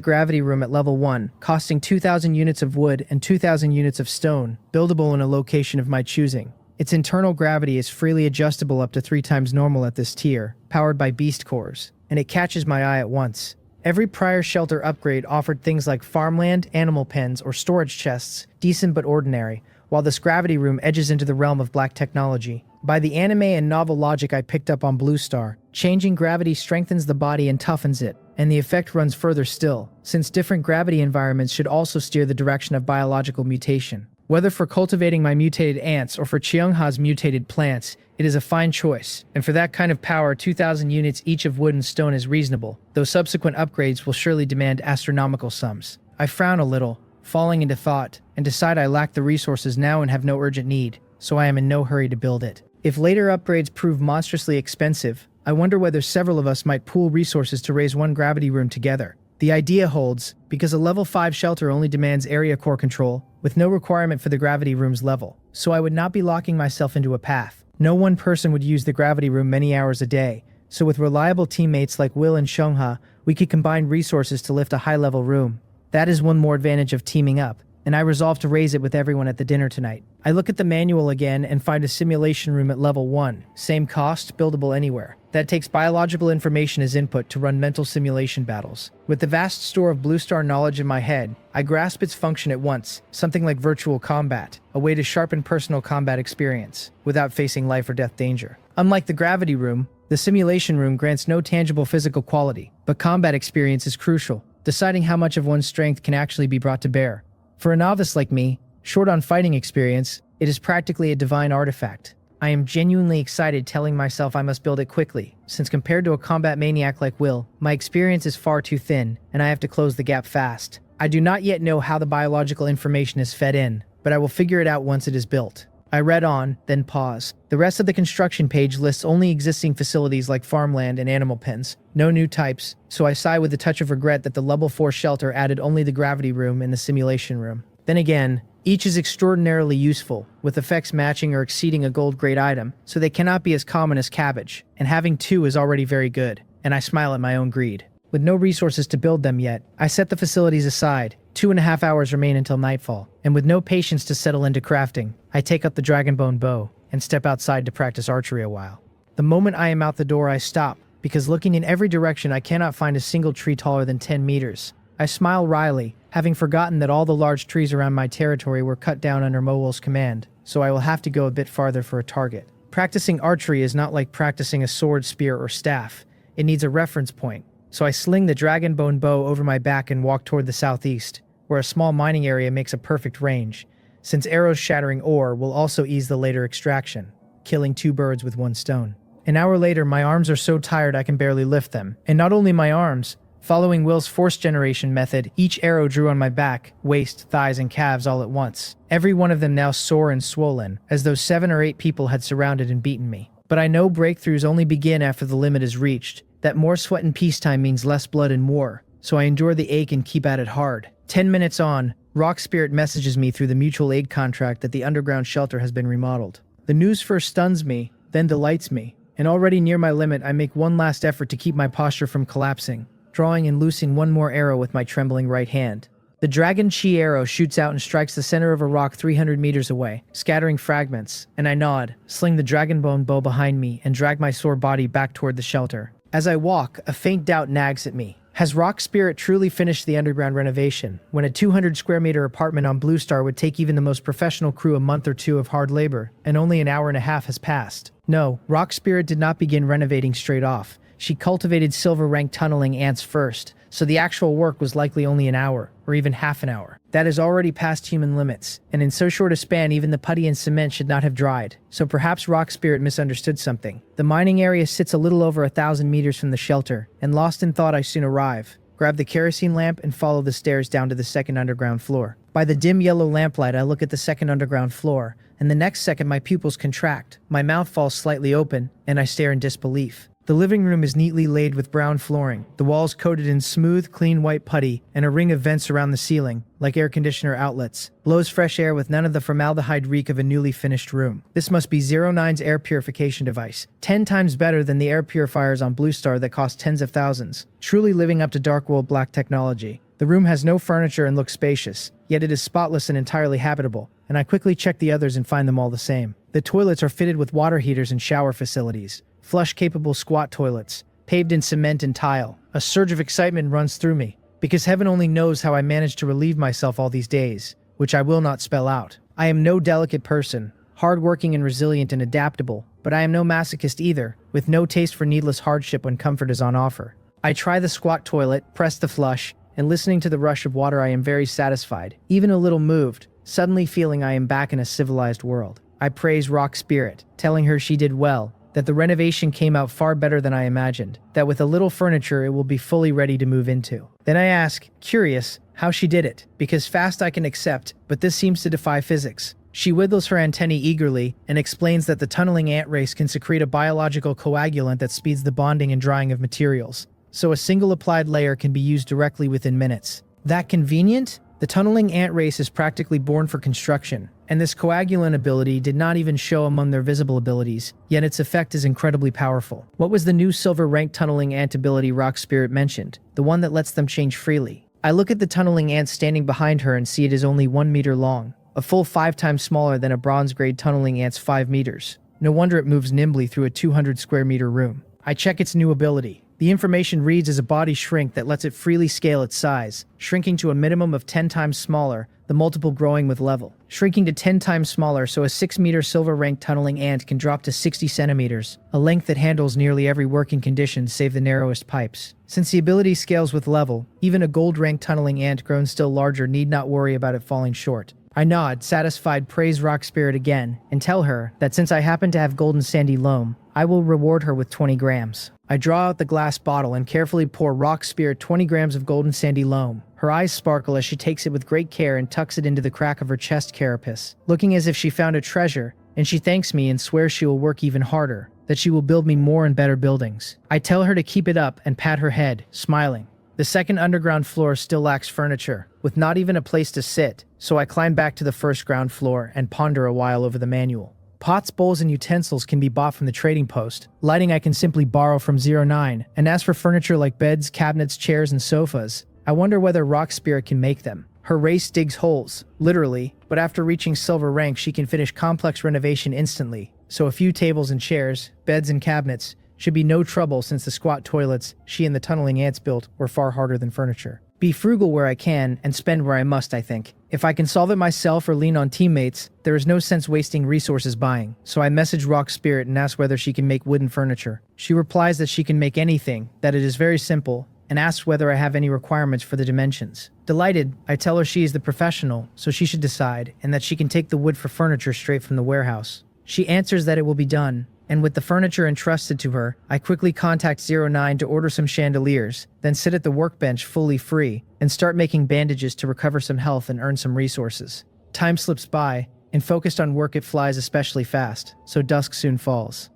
gravity room at level 1, costing 2,000 units of wood and 2,000 units of stone, buildable in a location of my choosing. Its internal gravity is freely adjustable up to 3 times normal at this tier, powered by beast cores, and it catches my eye at once. Every prior shelter upgrade offered things like farmland, animal pens, or storage chests, decent but ordinary, while this gravity room edges into the realm of black technology. By the anime and novel logic I picked up on Blue Star, changing gravity strengthens the body and toughens it, and the effect runs further still, since different gravity environments should also steer the direction of biological mutation. Whether for cultivating my mutated ants or for Cheongha's mutated plants, it is a fine choice, and for that kind of power 2,000 units each of wood and stone is reasonable, though subsequent upgrades will surely demand astronomical sums. I frown a little, falling into thought, and decide I lack the resources now and have no urgent need, so I am in no hurry to build it. If later upgrades prove monstrously expensive, I wonder whether several of us might pool resources to raise one gravity room together. The idea holds, because a level 5 shelter only demands area core control, with no requirement for the gravity room's level, so I would not be locking myself into a path. No one person would use the gravity room many hours a day, so with reliable teammates like Will and Shungha, we could combine resources to lift a high-level room. That is one more advantage of teaming up, and I resolve to raise it with everyone at the dinner tonight. I look at the manual again and find a simulation room at level 1, same cost, buildable anywhere. That takes biological information as input to run mental simulation battles. With the vast store of Blue Star knowledge in my head, I grasp its function at once, something like virtual combat, a way to sharpen personal combat experience, without facing life or death danger. Unlike the gravity room, the simulation room grants no tangible physical quality, but combat experience is crucial, deciding how much of one's strength can actually be brought to bear. For a novice like me, short on fighting experience, It is practically a divine artifact. I am genuinely excited, telling myself I must build it quickly, since compared to a combat maniac like Will, my experience is far too thin, and I have to close the gap fast. I do not yet know how the biological information is fed in, but I will figure it out once it is built. I read on, then pause. The rest of the construction page lists only existing facilities like farmland and animal pens, no new types, so I sigh with a touch of regret that the level 4 shelter added only the gravity room and the simulation room. Then again, each is extraordinarily useful, with effects matching or exceeding a gold-grade item, so they cannot be as common as cabbage, and having 2 is already very good, and I smile at my own greed. With no resources to build them yet, I set the facilities aside. 2.5 hours remain until nightfall, and with no patience to settle into crafting, I take up the dragonbone bow and step outside to practice archery a while. The moment I am out the door, I stop, because looking in every direction I cannot find a single tree taller than 10 meters. I smile wryly, having forgotten that all the large trees around my territory were cut down under Mowol's command, so I will have to go a bit farther for a target. Practicing archery is not like practicing a sword, spear, or staff. It needs a reference point, so I sling the dragonbone bow over my back and walk toward the southeast, where a small mining area makes a perfect range, since arrows shattering ore will also ease the later extraction, killing 2 birds with 1 stone. An hour later, my arms are so tired I can barely lift them, and not only my arms. Following Will's force generation method, each arrow drew on my back, waist, thighs, and calves all at once. Every one of them now sore and swollen, as though 7 or 8 people had surrounded and beaten me. But I know breakthroughs only begin after the limit is reached, that more sweat in peacetime means less blood in war, so I endure the ache and keep at it hard. 10 minutes on, Rock Spirit messages me through the mutual aid contract that the underground shelter has been remodeled. The news first stuns me, then delights me, and already near my limit I make one last effort to keep my posture from collapsing, drawing and loosing one more arrow with my trembling right hand. The Dragon Chi arrow shoots out and strikes the center of a rock 300 meters away, scattering fragments, and I nod, sling the dragonbone bow behind me, and drag my sore body back toward the shelter. As I walk, a faint doubt nags at me. Has Rock Spirit truly finished the underground renovation, when a 200 square meter apartment on Blue Star would take even the most professional crew a month or 2 of hard labor, and only an hour and a half has passed? No, Rock Spirit did not begin renovating straight off. She cultivated silver rank tunneling ants first, so the actual work was likely only an hour, or even half an hour. That is already past human limits, and in so short a span even the putty and cement should not have dried, so perhaps Rock Spirit misunderstood something. The mining area sits a little over 1,000 meters from the shelter, and lost in thought I soon arrive, grab the kerosene lamp and follow the stairs down to the second underground floor. By the dim yellow lamplight I look at the second underground floor, and the next second my pupils contract, my mouth falls slightly open, and I stare in disbelief. The living room is neatly laid with brown flooring, the walls coated in smooth, clean white putty, and a ring of vents around the ceiling, like air conditioner outlets, blows fresh air with none of the formaldehyde reek of a newly finished room. This must be 09's air purification device, 10 times better than the air purifiers on Blue Star that cost tens of thousands, truly living up to Dark World Black technology. The room has no furniture and looks spacious, yet it is spotless and entirely habitable, and I quickly check the others and find them all the same. The toilets are fitted with water heaters and shower facilities. Flush-capable squat toilets, paved in cement and tile. A surge of excitement runs through me, because heaven only knows how I managed to relieve myself all these days, which I will not spell out. I am no delicate person, hardworking and resilient and adaptable, but I am no masochist either, with no taste for needless hardship when comfort is on offer. I try the squat toilet, press the flush, and listening to the rush of water I am very satisfied, even a little moved, suddenly feeling I am back in a civilized world. I praise Rock Spirit, telling her she did well, that the renovation came out far better than I imagined, that with a little furniture it will be fully ready to move into. Then I ask, curious, how she did it, because fast I can accept, but this seems to defy physics. She wiggles her antennae eagerly and explains that the tunneling ant race can secrete a biological coagulant that speeds the bonding and drying of materials, so a single applied layer can be used directly within minutes. That convenient? The tunneling ant race is practically born for construction, and this coagulant ability did not even show among their visible abilities, yet its effect is incredibly powerful. What was the new silver rank tunneling ant ability Rock Spirit mentioned? The one that lets them change freely. I look at the tunneling ant standing behind her and see it is only 1 meter long, a full 5 times smaller than a bronze grade tunneling ant's 5 meters. No wonder it moves nimbly through a 200 square meter room. I check its new ability. The information reads as a body shrink that lets it freely scale its size, shrinking to a minimum of 10 times smaller, the multiple growing with level. Shrinking to 10 times smaller so a 6-meter silver-ranked tunneling ant can drop to 60 centimeters, a length that handles nearly every working condition save the narrowest pipes. Since the ability scales with level, even a gold-ranked tunneling ant grown still larger need not worry about it falling short. I nod, satisfied, praise Rock Spirit again, and tell her that since I happen to have golden sandy loam, I will reward her with 20 grams. I draw out the glass bottle and carefully pour Rock Spirit 20 grams of golden sandy loam. Her eyes sparkle as she takes it with great care and tucks it into the crack of her chest carapace, looking as if she found a treasure, and she thanks me and swears she will work even harder, that she will build me more and better buildings. I tell her to keep it up and pat her head, smiling. The second underground floor still lacks furniture, with not even a place to sit, so I climb back to the first ground floor and ponder a while over the manual. Pots, bowls, and utensils can be bought from the trading post. Lighting I can simply borrow from 09, and as for furniture like beds, cabinets, chairs, and sofas, I wonder whether Rock Spirit can make them. Her race digs holes, literally, but after reaching silver rank she can finish complex renovation instantly, so a few tables and chairs, beds and cabinets, should be no trouble since the squat toilets she and the tunneling ants built were far harder than furniture. Be frugal where I can, and spend where I must, I think. If I can solve it myself or lean on teammates, there is no sense wasting resources buying, so I message Rock Spirit and ask whether she can make wooden furniture. She replies that she can make anything, that it is very simple, and asks whether I have any requirements for the dimensions. Delighted, I tell her she is the professional, so she should decide, and that she can take the wood for furniture straight from the warehouse. She answers that it will be done, and with the furniture entrusted to her, I quickly contact 09 to order some chandeliers, then sit at the workbench fully free, and start making bandages to recover some health and earn some resources. Time slips by, and focused on work it flies especially fast, so dusk soon falls.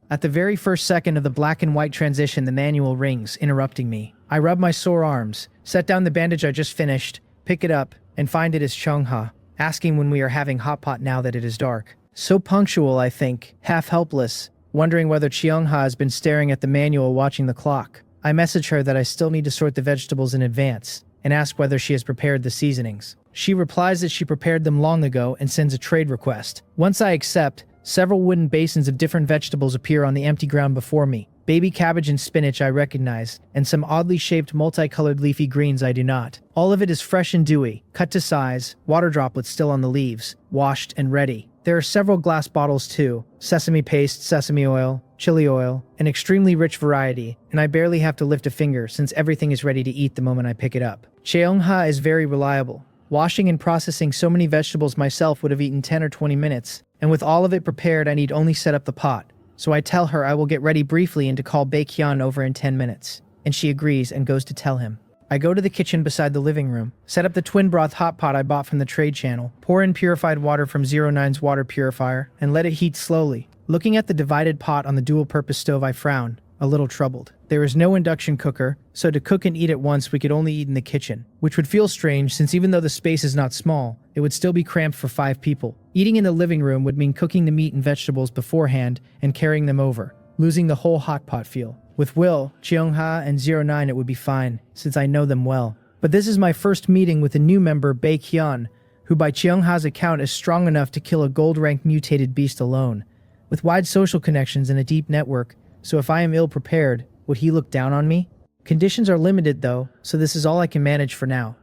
At the very first second of the black and white transition, the manual rings, interrupting me. I rub my sore arms, set down the bandage I just finished, pick it up, and find it is Chungha, asking when we are having hot pot now that it is dark. So punctual, I think, half helpless, wondering whether Cheongha has been staring at the manual watching the clock. I message her that I still need to sort the vegetables in advance, and ask whether she has prepared the seasonings. She replies that she prepared them long ago and sends a trade request. Once I accept, several wooden basins of different vegetables appear on the empty ground before me. Baby cabbage and spinach I recognize, and some oddly shaped multicolored leafy greens I do not. All of it is fresh and dewy, cut to size, water droplets still on the leaves, washed and ready. There are several glass bottles too, sesame paste, sesame oil, chili oil, an extremely rich variety, and I barely have to lift a finger since everything is ready to eat the moment I pick it up. Cheongha is very reliable. Washing and processing so many vegetables myself would have eaten 10 or 20 minutes, and with all of it prepared I need only set up the pot. So I tell her I will get ready briefly and to call Baekhyun over in 10 minutes, and she agrees and goes to tell him. I go to the kitchen beside the living room, set up the twin broth hot pot I bought from the trade channel, pour in purified water from 09's water purifier, and let it heat slowly. Looking at the divided pot on the dual-purpose stove I frown, a little troubled. There is no induction cooker, so to cook and eat at once we could only eat in the kitchen, which would feel strange since even though the space is not small, it would still be cramped for 5 people. Eating in the living room would mean cooking the meat and vegetables beforehand and carrying them over, losing the whole hot pot feel. With Will, Cheongha, and 09 it would be fine, since I know them well. But this is my first meeting with a new member, Baekhyun, who by Cheongha's account is strong enough to kill a gold-ranked mutated beast alone, with wide social connections and a deep network, so if I am ill-prepared, would he look down on me? Conditions are limited though, so this is all I can manage for now.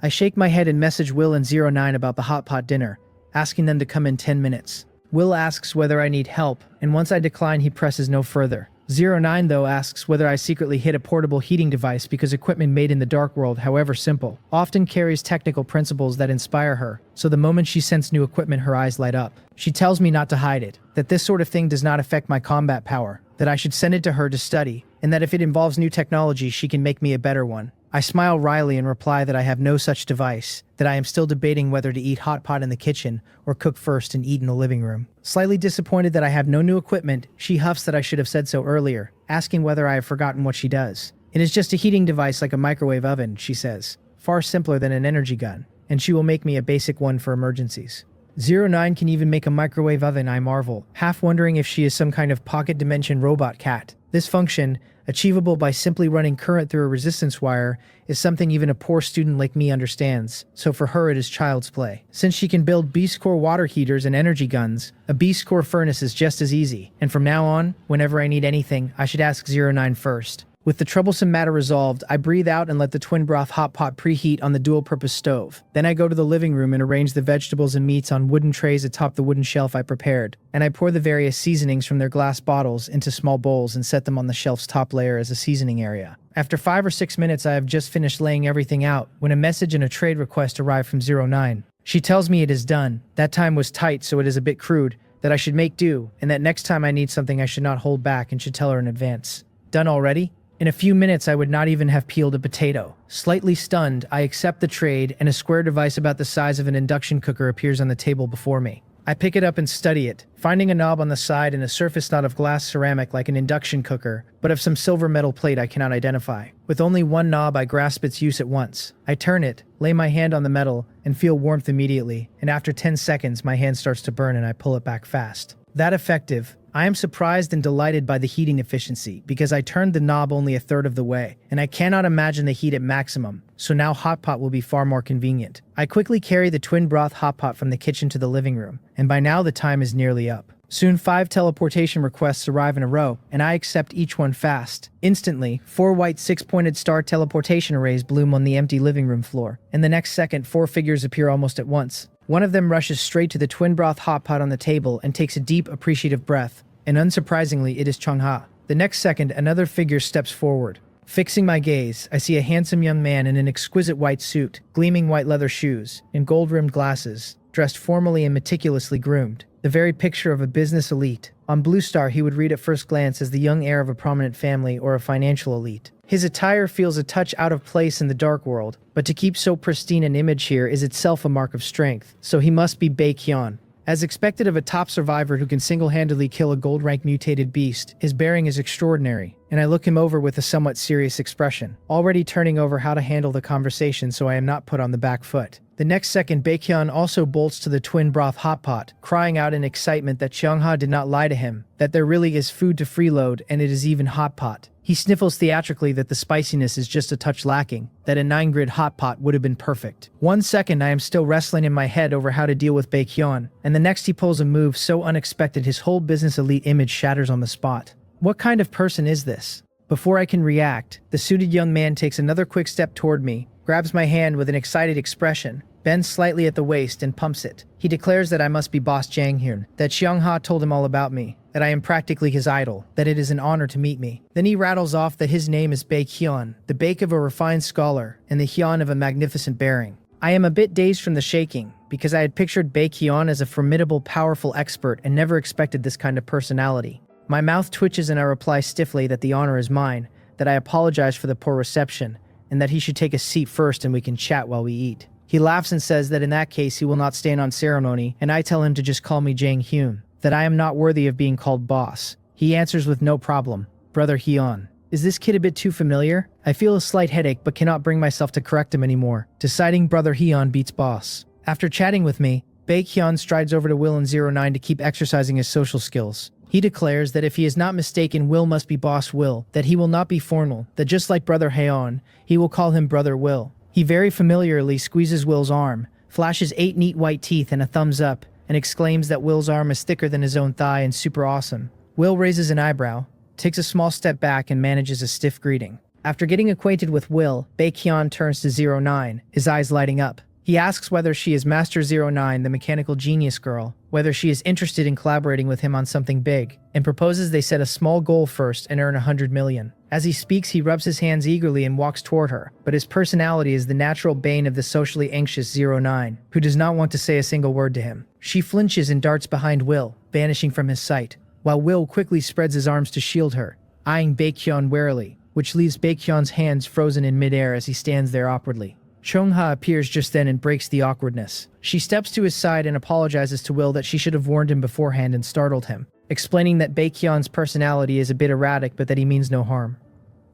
I shake my head and message Will and 09 about the hot pot dinner, asking them to come in 10 minutes. Will asks whether I need help, and once I decline he presses no further. 09 though asks whether I secretly hid a portable heating device because equipment made in the dark world, however simple, often carries technical principles that inspire her, so the moment she scents new equipment her eyes light up. She tells me not to hide it, that this sort of thing does not affect my combat power, that I should send it to her to study, and that if it involves new technology she can make me a better one. I smile wryly and reply that I have no such device, that I am still debating whether to eat hot pot in the kitchen or cook first and eat in the living room. Slightly disappointed that I have no new equipment, she huffs that I should have said so earlier, asking whether I have forgotten what she does. It is just a heating device like a microwave oven, she says, far simpler than an energy gun, and she will make me a basic one for emergencies. 09 can even make a microwave oven, I marvel, half wondering if she is some kind of pocket dimension robot cat. This function, achievable by simply running current through a resistance wire, is something even a poor student like me understands, so for her it is child's play. Since she can build Beast Core water heaters and energy guns, a Beast Core furnace is just as easy, and from now on, whenever I need anything, I should ask 09 first. With the troublesome matter resolved, I breathe out and let the twin broth hot pot preheat on the dual-purpose stove. Then I go to the living room and arrange the vegetables and meats on wooden trays atop the wooden shelf I prepared, and I pour the various seasonings from their glass bottles into small bowls and set them on the shelf's top layer as a seasoning area. After 5 or 6 minutes I have just finished laying everything out when a message and a trade request arrive from 09. She tells me it is done, that time was tight so it is a bit crude, that I should make do, and that next time I need something I should not hold back and should tell her in advance. Done already? In a few minutes I would not even have peeled a potato. Slightly stunned, I accept the trade, and a square device about the size of an induction cooker appears on the table before me. I pick it up and study it, finding a knob on the side and a surface not of glass ceramic like an induction cooker, but of some silver metal plate I cannot identify. With only one knob I grasp its use at once. I turn it, lay my hand on the metal, and feel warmth immediately, and after 10 seconds my hand starts to burn and I pull it back fast. That effective. I am surprised and delighted by the heating efficiency because I turned the knob only a third of the way, and I cannot imagine the heat at maximum, so now hot pot will be far more convenient. I quickly carry the twin broth hot pot from the kitchen to the living room, and by now the time is nearly up. Soon 5 teleportation requests arrive in a row, and I accept each one fast. Instantly, 4 white 6-pointed star teleportation arrays bloom on the empty living room floor, and the next second 4 figures appear almost at once. One of them rushes straight to the twin broth hot pot on the table and takes a deep, appreciative breath, and unsurprisingly it is Changha. The next second another figure steps forward. Fixing my gaze, I see a handsome young man in an exquisite white suit, gleaming white leather shoes, and gold-rimmed glasses, dressed formally and meticulously groomed. The very picture of a business elite. On Blue Star he would read at first glance as the young heir of a prominent family or a financial elite. His attire feels a touch out of place in the dark world, but to keep so pristine an image here is itself a mark of strength, so he must be Baekhyun. As expected of a top survivor who can single-handedly kill a gold-rank mutated beast, his bearing is extraordinary, and I look him over with a somewhat serious expression, already turning over how to handle the conversation so I am not put on the back foot. The next second Baekhyun also bolts to the twin broth hot pot, crying out in excitement that Cheongha did not lie to him, that there really is food to freeload and it is even hot pot. He sniffles theatrically that the spiciness is just a touch lacking, that a 9-grid hot pot would have been perfect. 1 second I am still wrestling in my head over how to deal with Baekhyun, and the next he pulls a move so unexpected his whole business elite image shatters on the spot. What kind of person is this? Before I can react, the suited young man takes another quick step toward me, grabs my hand with an excited expression, bends slightly at the waist and pumps it. He declares that I must be Boss Janghyun, that Cheongha told him all about me, that I am practically his idol, that it is an honor to meet me. Then he rattles off that his name is Baekhyun, the Baek of a refined scholar, and the Hyun of a magnificent bearing. I am a bit dazed from the shaking, because I had pictured Baekhyun as a formidable, powerful expert and never expected this kind of personality. My mouth twitches and I reply stiffly that the honor is mine, that I apologize for the poor reception, and that he should take a seat first and we can chat while we eat. He laughs and says that in that case he will not stand on ceremony, and I tell him to just call me Jang-hyun, that I am not worthy of being called boss. He answers with no problem, Brother Hyun. Is this kid a bit too familiar? I feel a slight headache but cannot bring myself to correct him anymore, deciding Brother Hyun beats boss. After chatting with me, Baekhyun strides over to Will and 09 to keep exercising his social skills. He declares that if he is not mistaken, Will must be Boss Will, that he will not be formal, that just like Brother Hyun, he will call him Brother Will. He very familiarly squeezes Will's arm, flashes 8 neat white teeth and a thumbs up, and exclaims that Will's arm is thicker than his own thigh and super awesome. Will raises an eyebrow, takes a small step back and manages a stiff greeting. After getting acquainted with Will, Baekhyun turns to 09, his eyes lighting up. He asks whether she is Master 09, the mechanical genius girl, whether she is interested in collaborating with him on something big, and proposes they set a small goal first and earn 100 million. As he speaks, he rubs his hands eagerly and walks toward her, but his personality is the natural bane of the socially anxious 09, who does not want to say a single word to him. She flinches and darts behind Will, vanishing from his sight, while Will quickly spreads his arms to shield her, eyeing Baekhyun warily, which leaves Baekhyun's hands frozen in midair as he stands there awkwardly. Chongha appears just then and breaks the awkwardness. She steps to his side and apologizes to Will that she should have warned him beforehand and startled him, explaining that Baekhyun's personality is a bit erratic but that he means no harm.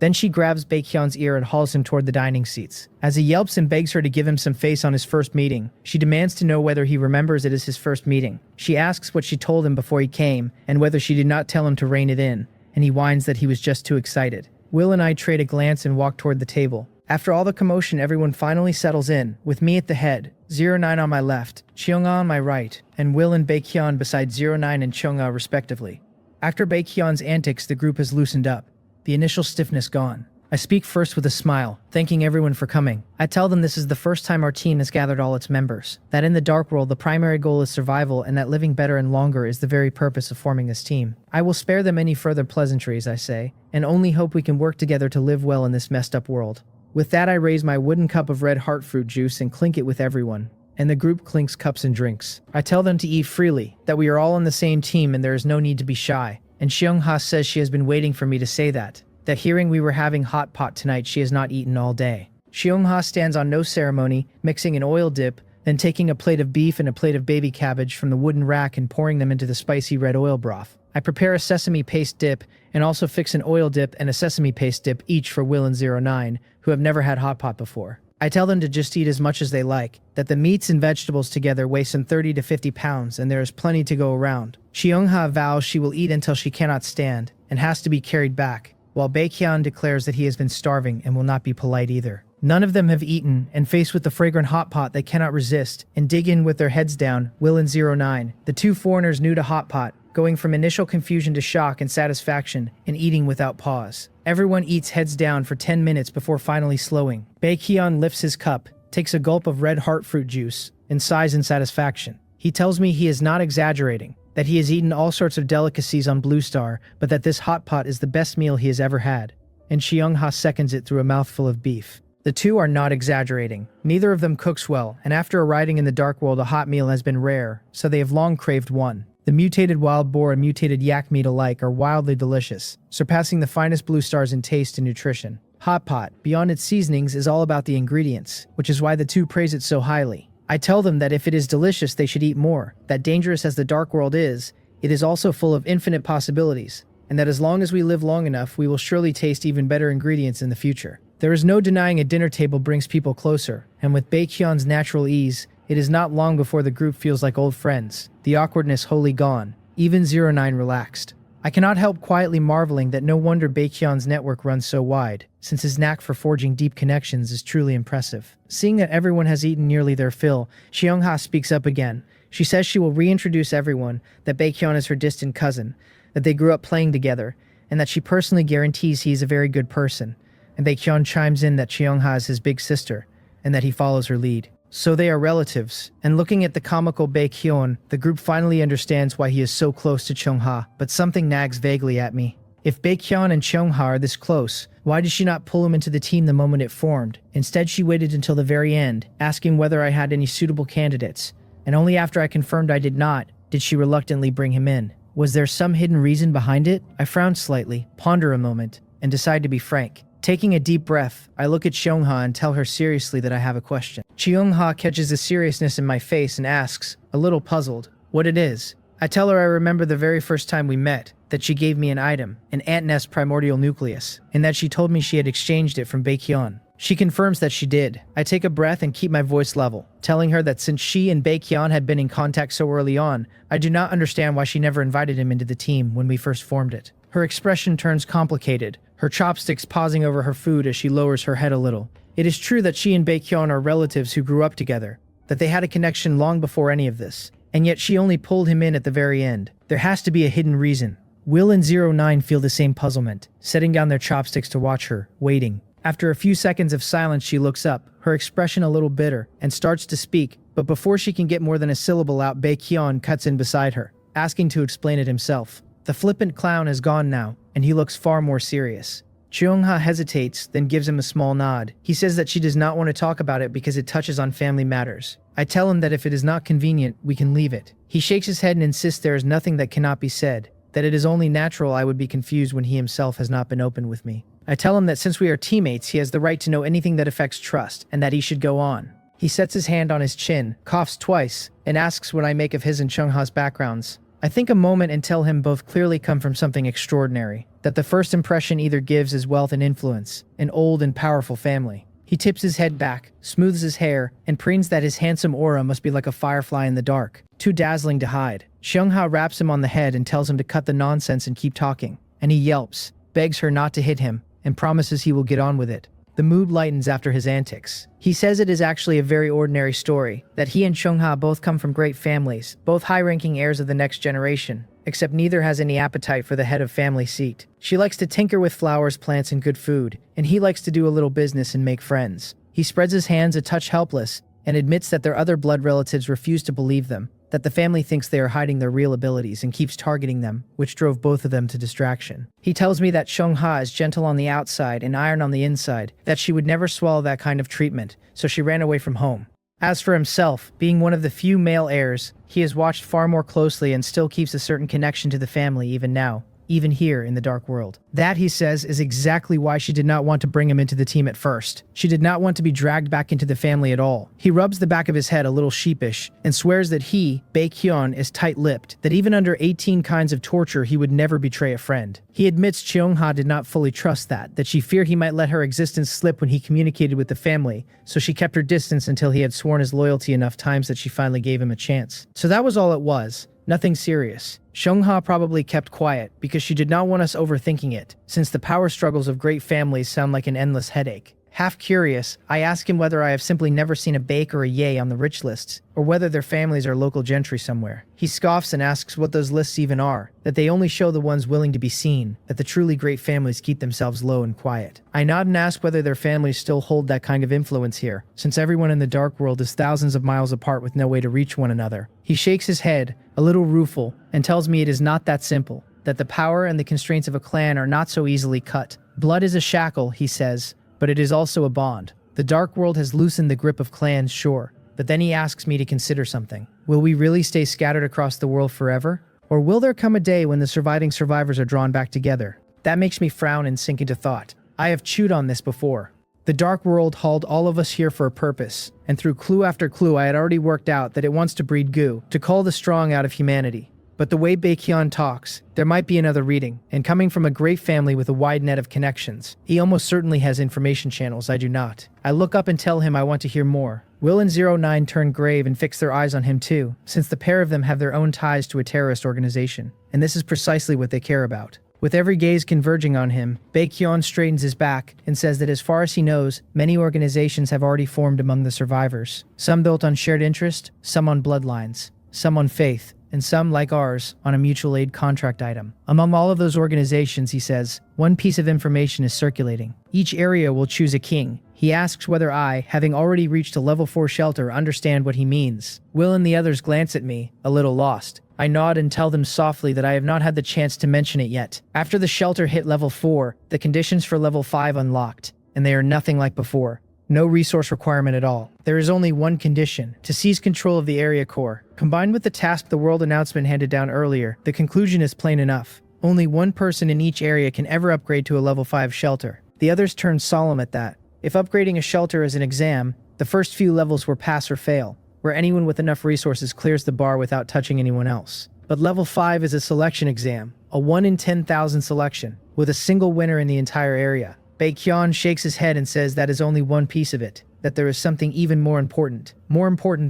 Then she grabs Baekhyun's ear and hauls him toward the dining seats. As he yelps and begs her to give him some face on his first meeting, she demands to know whether he remembers it as his first meeting. She asks what she told him before he came and whether she did not tell him to rein it in, and he whines that he was just too excited. Will and I trade a glance and walk toward the table. After all the commotion, everyone finally settles in, with me at the head, 09 on my left, Cheongha on my right, and Will and Baekhyun beside 09 and Cheongha respectively. After Baekhyun's antics, the group has loosened up, the initial stiffness gone. I speak first with a smile, thanking everyone for coming. I tell them this is the first time our team has gathered all its members, that in the dark world the primary goal is survival and that living better and longer is the very purpose of forming this team. I will spare them any further pleasantries, I say, and only hope we can work together to live well in this messed up world. With that, I raise my wooden cup of red heart fruit juice and clink it with everyone. and the group clinks cups and drinks. I tell them to eat freely, that we are all on the same team and there is no need to be shy. And Xiongha says she has been waiting for me to say that hearing we were having hot pot tonight she has not eaten all day. Xiongha stands on no ceremony, mixing an oil dip, then taking a plate of beef and a plate of baby cabbage from the wooden rack and pouring them into the spicy red oil broth. I prepare a sesame paste dip and also fix an oil dip and a sesame paste dip each for Will and 09, who have never had hot pot before. I tell them to just eat as much as they like, that the meats and vegetables together weigh some 30 to 50 pounds and there is plenty to go around. Xiongha vows she will eat until she cannot stand and has to be carried back, while Baekhyun declares that he has been starving and will not be polite either. None of them have eaten, and faced with the fragrant hot pot they cannot resist, and dig in with their heads down, Will and 09, the two foreigners new to hot pot, going from initial confusion to shock and satisfaction, and eating without pause. Everyone eats heads down for 10 minutes before finally slowing. Baekhyun lifts his cup, takes a gulp of red heart fruit juice, and sighs in satisfaction. He tells me he is not exaggerating, that he has eaten all sorts of delicacies on Blue Star, but that this hot pot is the best meal he has ever had. And Xiongha seconds it through a mouthful of beef. The two are not exaggerating. Neither of them cooks well, and after arriving in the dark world a hot meal has been rare, so they have long craved one. The mutated wild boar and mutated yak meat alike are wildly delicious, surpassing the finest Blue Stars in taste and nutrition. Hot pot, beyond its seasonings, is all about the ingredients, which is why the two praise it so highly. I tell them that if it is delicious they should eat more, that dangerous as the dark world is, it is also full of infinite possibilities, and that as long as we live long enough we will surely taste even better ingredients in the future. There is no denying a dinner table brings people closer, and with Baekhyun's natural ease, it is not long before the group feels like old friends, the awkwardness wholly gone, even 09 relaxed. I cannot help quietly marveling that no wonder Baekhyun's network runs so wide, since his knack for forging deep connections is truly impressive. Seeing that everyone has eaten nearly their fill, Xiongha speaks up again. She says she will reintroduce everyone, that Baekhyun is her distant cousin, that they grew up playing together, and that she personally guarantees he is a very good person. And Baekhyun chimes in that Xiongha is his big sister, and that he follows her lead. So they are relatives, and looking at the comical Baekhyun, the group finally understands why he is so close to Xiongha, but something nags vaguely at me. If Baekhyun and Xiongha are this close, why did she not pull him into the team the moment it formed? Instead she waited until the very end, asking whether I had any suitable candidates, and only after I confirmed I did not, did she reluctantly bring him in. Was there some hidden reason behind it? I frown slightly, ponder a moment, and decide to be frank. Taking a deep breath, I look at Xiongha and tell her seriously that I have a question. Xiongha catches the seriousness in my face and asks, a little puzzled, what it is. I tell her I remember the very first time we met, that she gave me an item, an ant nest primordial nucleus, and that she told me she had exchanged it from Baekhyun. She confirms that she did. I take a breath and keep my voice level, telling her that since she and Baekhyun had been in contact so early on, I do not understand why she never invited him into the team when we first formed it. Her expression turns complicated, her chopsticks pausing over her food as she lowers her head a little. It is true that she and Baekhyun are relatives who grew up together, that they had a connection long before any of this, and yet she only pulled him in at the very end. There has to be a hidden reason. Will and 09 feel the same puzzlement, setting down their chopsticks to watch her, waiting. After a few seconds of silence she looks up, her expression a little bitter, and starts to speak, but before she can get more than a syllable out Baekhyun cuts in beside her, asking to explain it himself. The flippant clown is gone now, and he looks far more serious. Xiongha hesitates, then gives him a small nod. He says that she does not want to talk about it because it touches on family matters. I tell him that if it is not convenient, we can leave it. He shakes his head and insists there is nothing that cannot be said, that it is only natural I would be confused when he himself has not been open with me. I tell him that since we are teammates, he has the right to know anything that affects trust, and that he should go on. He sets his hand on his chin, coughs twice, and asks what I make of his and Xiongha's backgrounds. I think a moment and tell him both clearly come from something extraordinary, that the first impression either gives is wealth and influence, an old and powerful family. He tips his head back, smooths his hair, and preens that his handsome aura must be like a firefly in the dark, too dazzling to hide. Xiongha raps him on the head and tells him to cut the nonsense and keep talking, and he yelps, begs her not to hit him, and promises he will get on with it. The mood lightens after his antics. He says it is actually a very ordinary story, that he and Xiongha both come from great families, both high-ranking heirs of the next generation, except neither has any appetite for the head of family seat. She likes to tinker with flowers, plants, and good food, and he likes to do a little business and make friends. He spreads his hands a touch helpless, and admits that their other blood relatives refuse to believe them, that the family thinks they are hiding their real abilities and keeps targeting them, which drove both of them to distraction. He tells me that Xiongha is gentle on the outside and iron on the inside, that she would never swallow that kind of treatment, so she ran away from home. As for himself, being one of the few male heirs, he is watched far more closely and still keeps a certain connection to the family even now, even here in the dark world. That, he says, is exactly why she did not want to bring him into the team at first. She did not want to be dragged back into the family at all. He rubs the back of his head a little sheepish and swears that he, Baekhyun, is tight-lipped, that even under 18 kinds of torture he would never betray a friend. He admits Cheongha did not fully trust that she feared he might let her existence slip when he communicated with the family, so she kept her distance until he had sworn his loyalty enough times that she finally gave him a chance. So that was all it was. Nothing serious. Cheongha probably kept quiet because she did not want us overthinking it, since the power struggles of great families sound like an endless headache. Half curious, I ask him whether I have simply never seen a Baek or a Ye on the rich lists, or whether their families are local gentry somewhere. He scoffs and asks what those lists even are, that they only show the ones willing to be seen, that the truly great families keep themselves low and quiet. I nod and ask whether their families still hold that kind of influence here, since everyone in the dark world is thousands of miles apart with no way to reach one another. He shakes his head, a little rueful, and tells me it is not that simple, that the power and the constraints of a clan are not so easily cut. Blood is a shackle, he says, but it is also a bond. The dark world has loosened the grip of clans, sure, but then he asks me to consider something. Will we really stay scattered across the world forever? Or will there come a day when the surviving survivors are drawn back together? That makes me frown and sink into thought. I have chewed on this before. The dark world hauled all of us here for a purpose, and through clue after clue I had already worked out that it wants to breed goo, to cull the strong out of humanity. But the way Baekhyun talks, there might be another reading, and coming from a great family with a wide net of connections, he almost certainly has information channels I do not. I look up and tell him I want to hear more. Will and 09 turn grave and fix their eyes on him too, since the pair of them have their own ties to a terrorist organization, and this is precisely what they care about. With every gaze converging on him, Baekhyun straightens his back and says that as far as he knows, many organizations have already formed among the survivors. Some built on shared interest, some on bloodlines, some on faith, and some, like ours, on a mutual aid contract item. Among all of those organizations, he says, one piece of information is circulating. Each area will choose a king. He asks whether I, having already reached a level 4 shelter, understand what he means. Will and the others glance at me, a little lost. I nod and tell them softly that I have not had the chance to mention it yet. After the shelter hit level 4, the conditions for level 5 unlocked, and they are nothing like before. No resource requirement at all. There is only one condition, to seize control of the area core. Combined with the task the world announcement handed down earlier, the conclusion is plain enough. Only one person in each area can ever upgrade to a level 5 shelter. The others turn solemn at that. If upgrading a shelter is an exam, the first few levels were pass or fail, where anyone with enough resources clears the bar without touching anyone else. But level 5 is a selection exam, a 1 in 10,000 selection, with a single winner in the entire area. Baekhyun shakes his head and says that is only one piece of it, that there is something even more important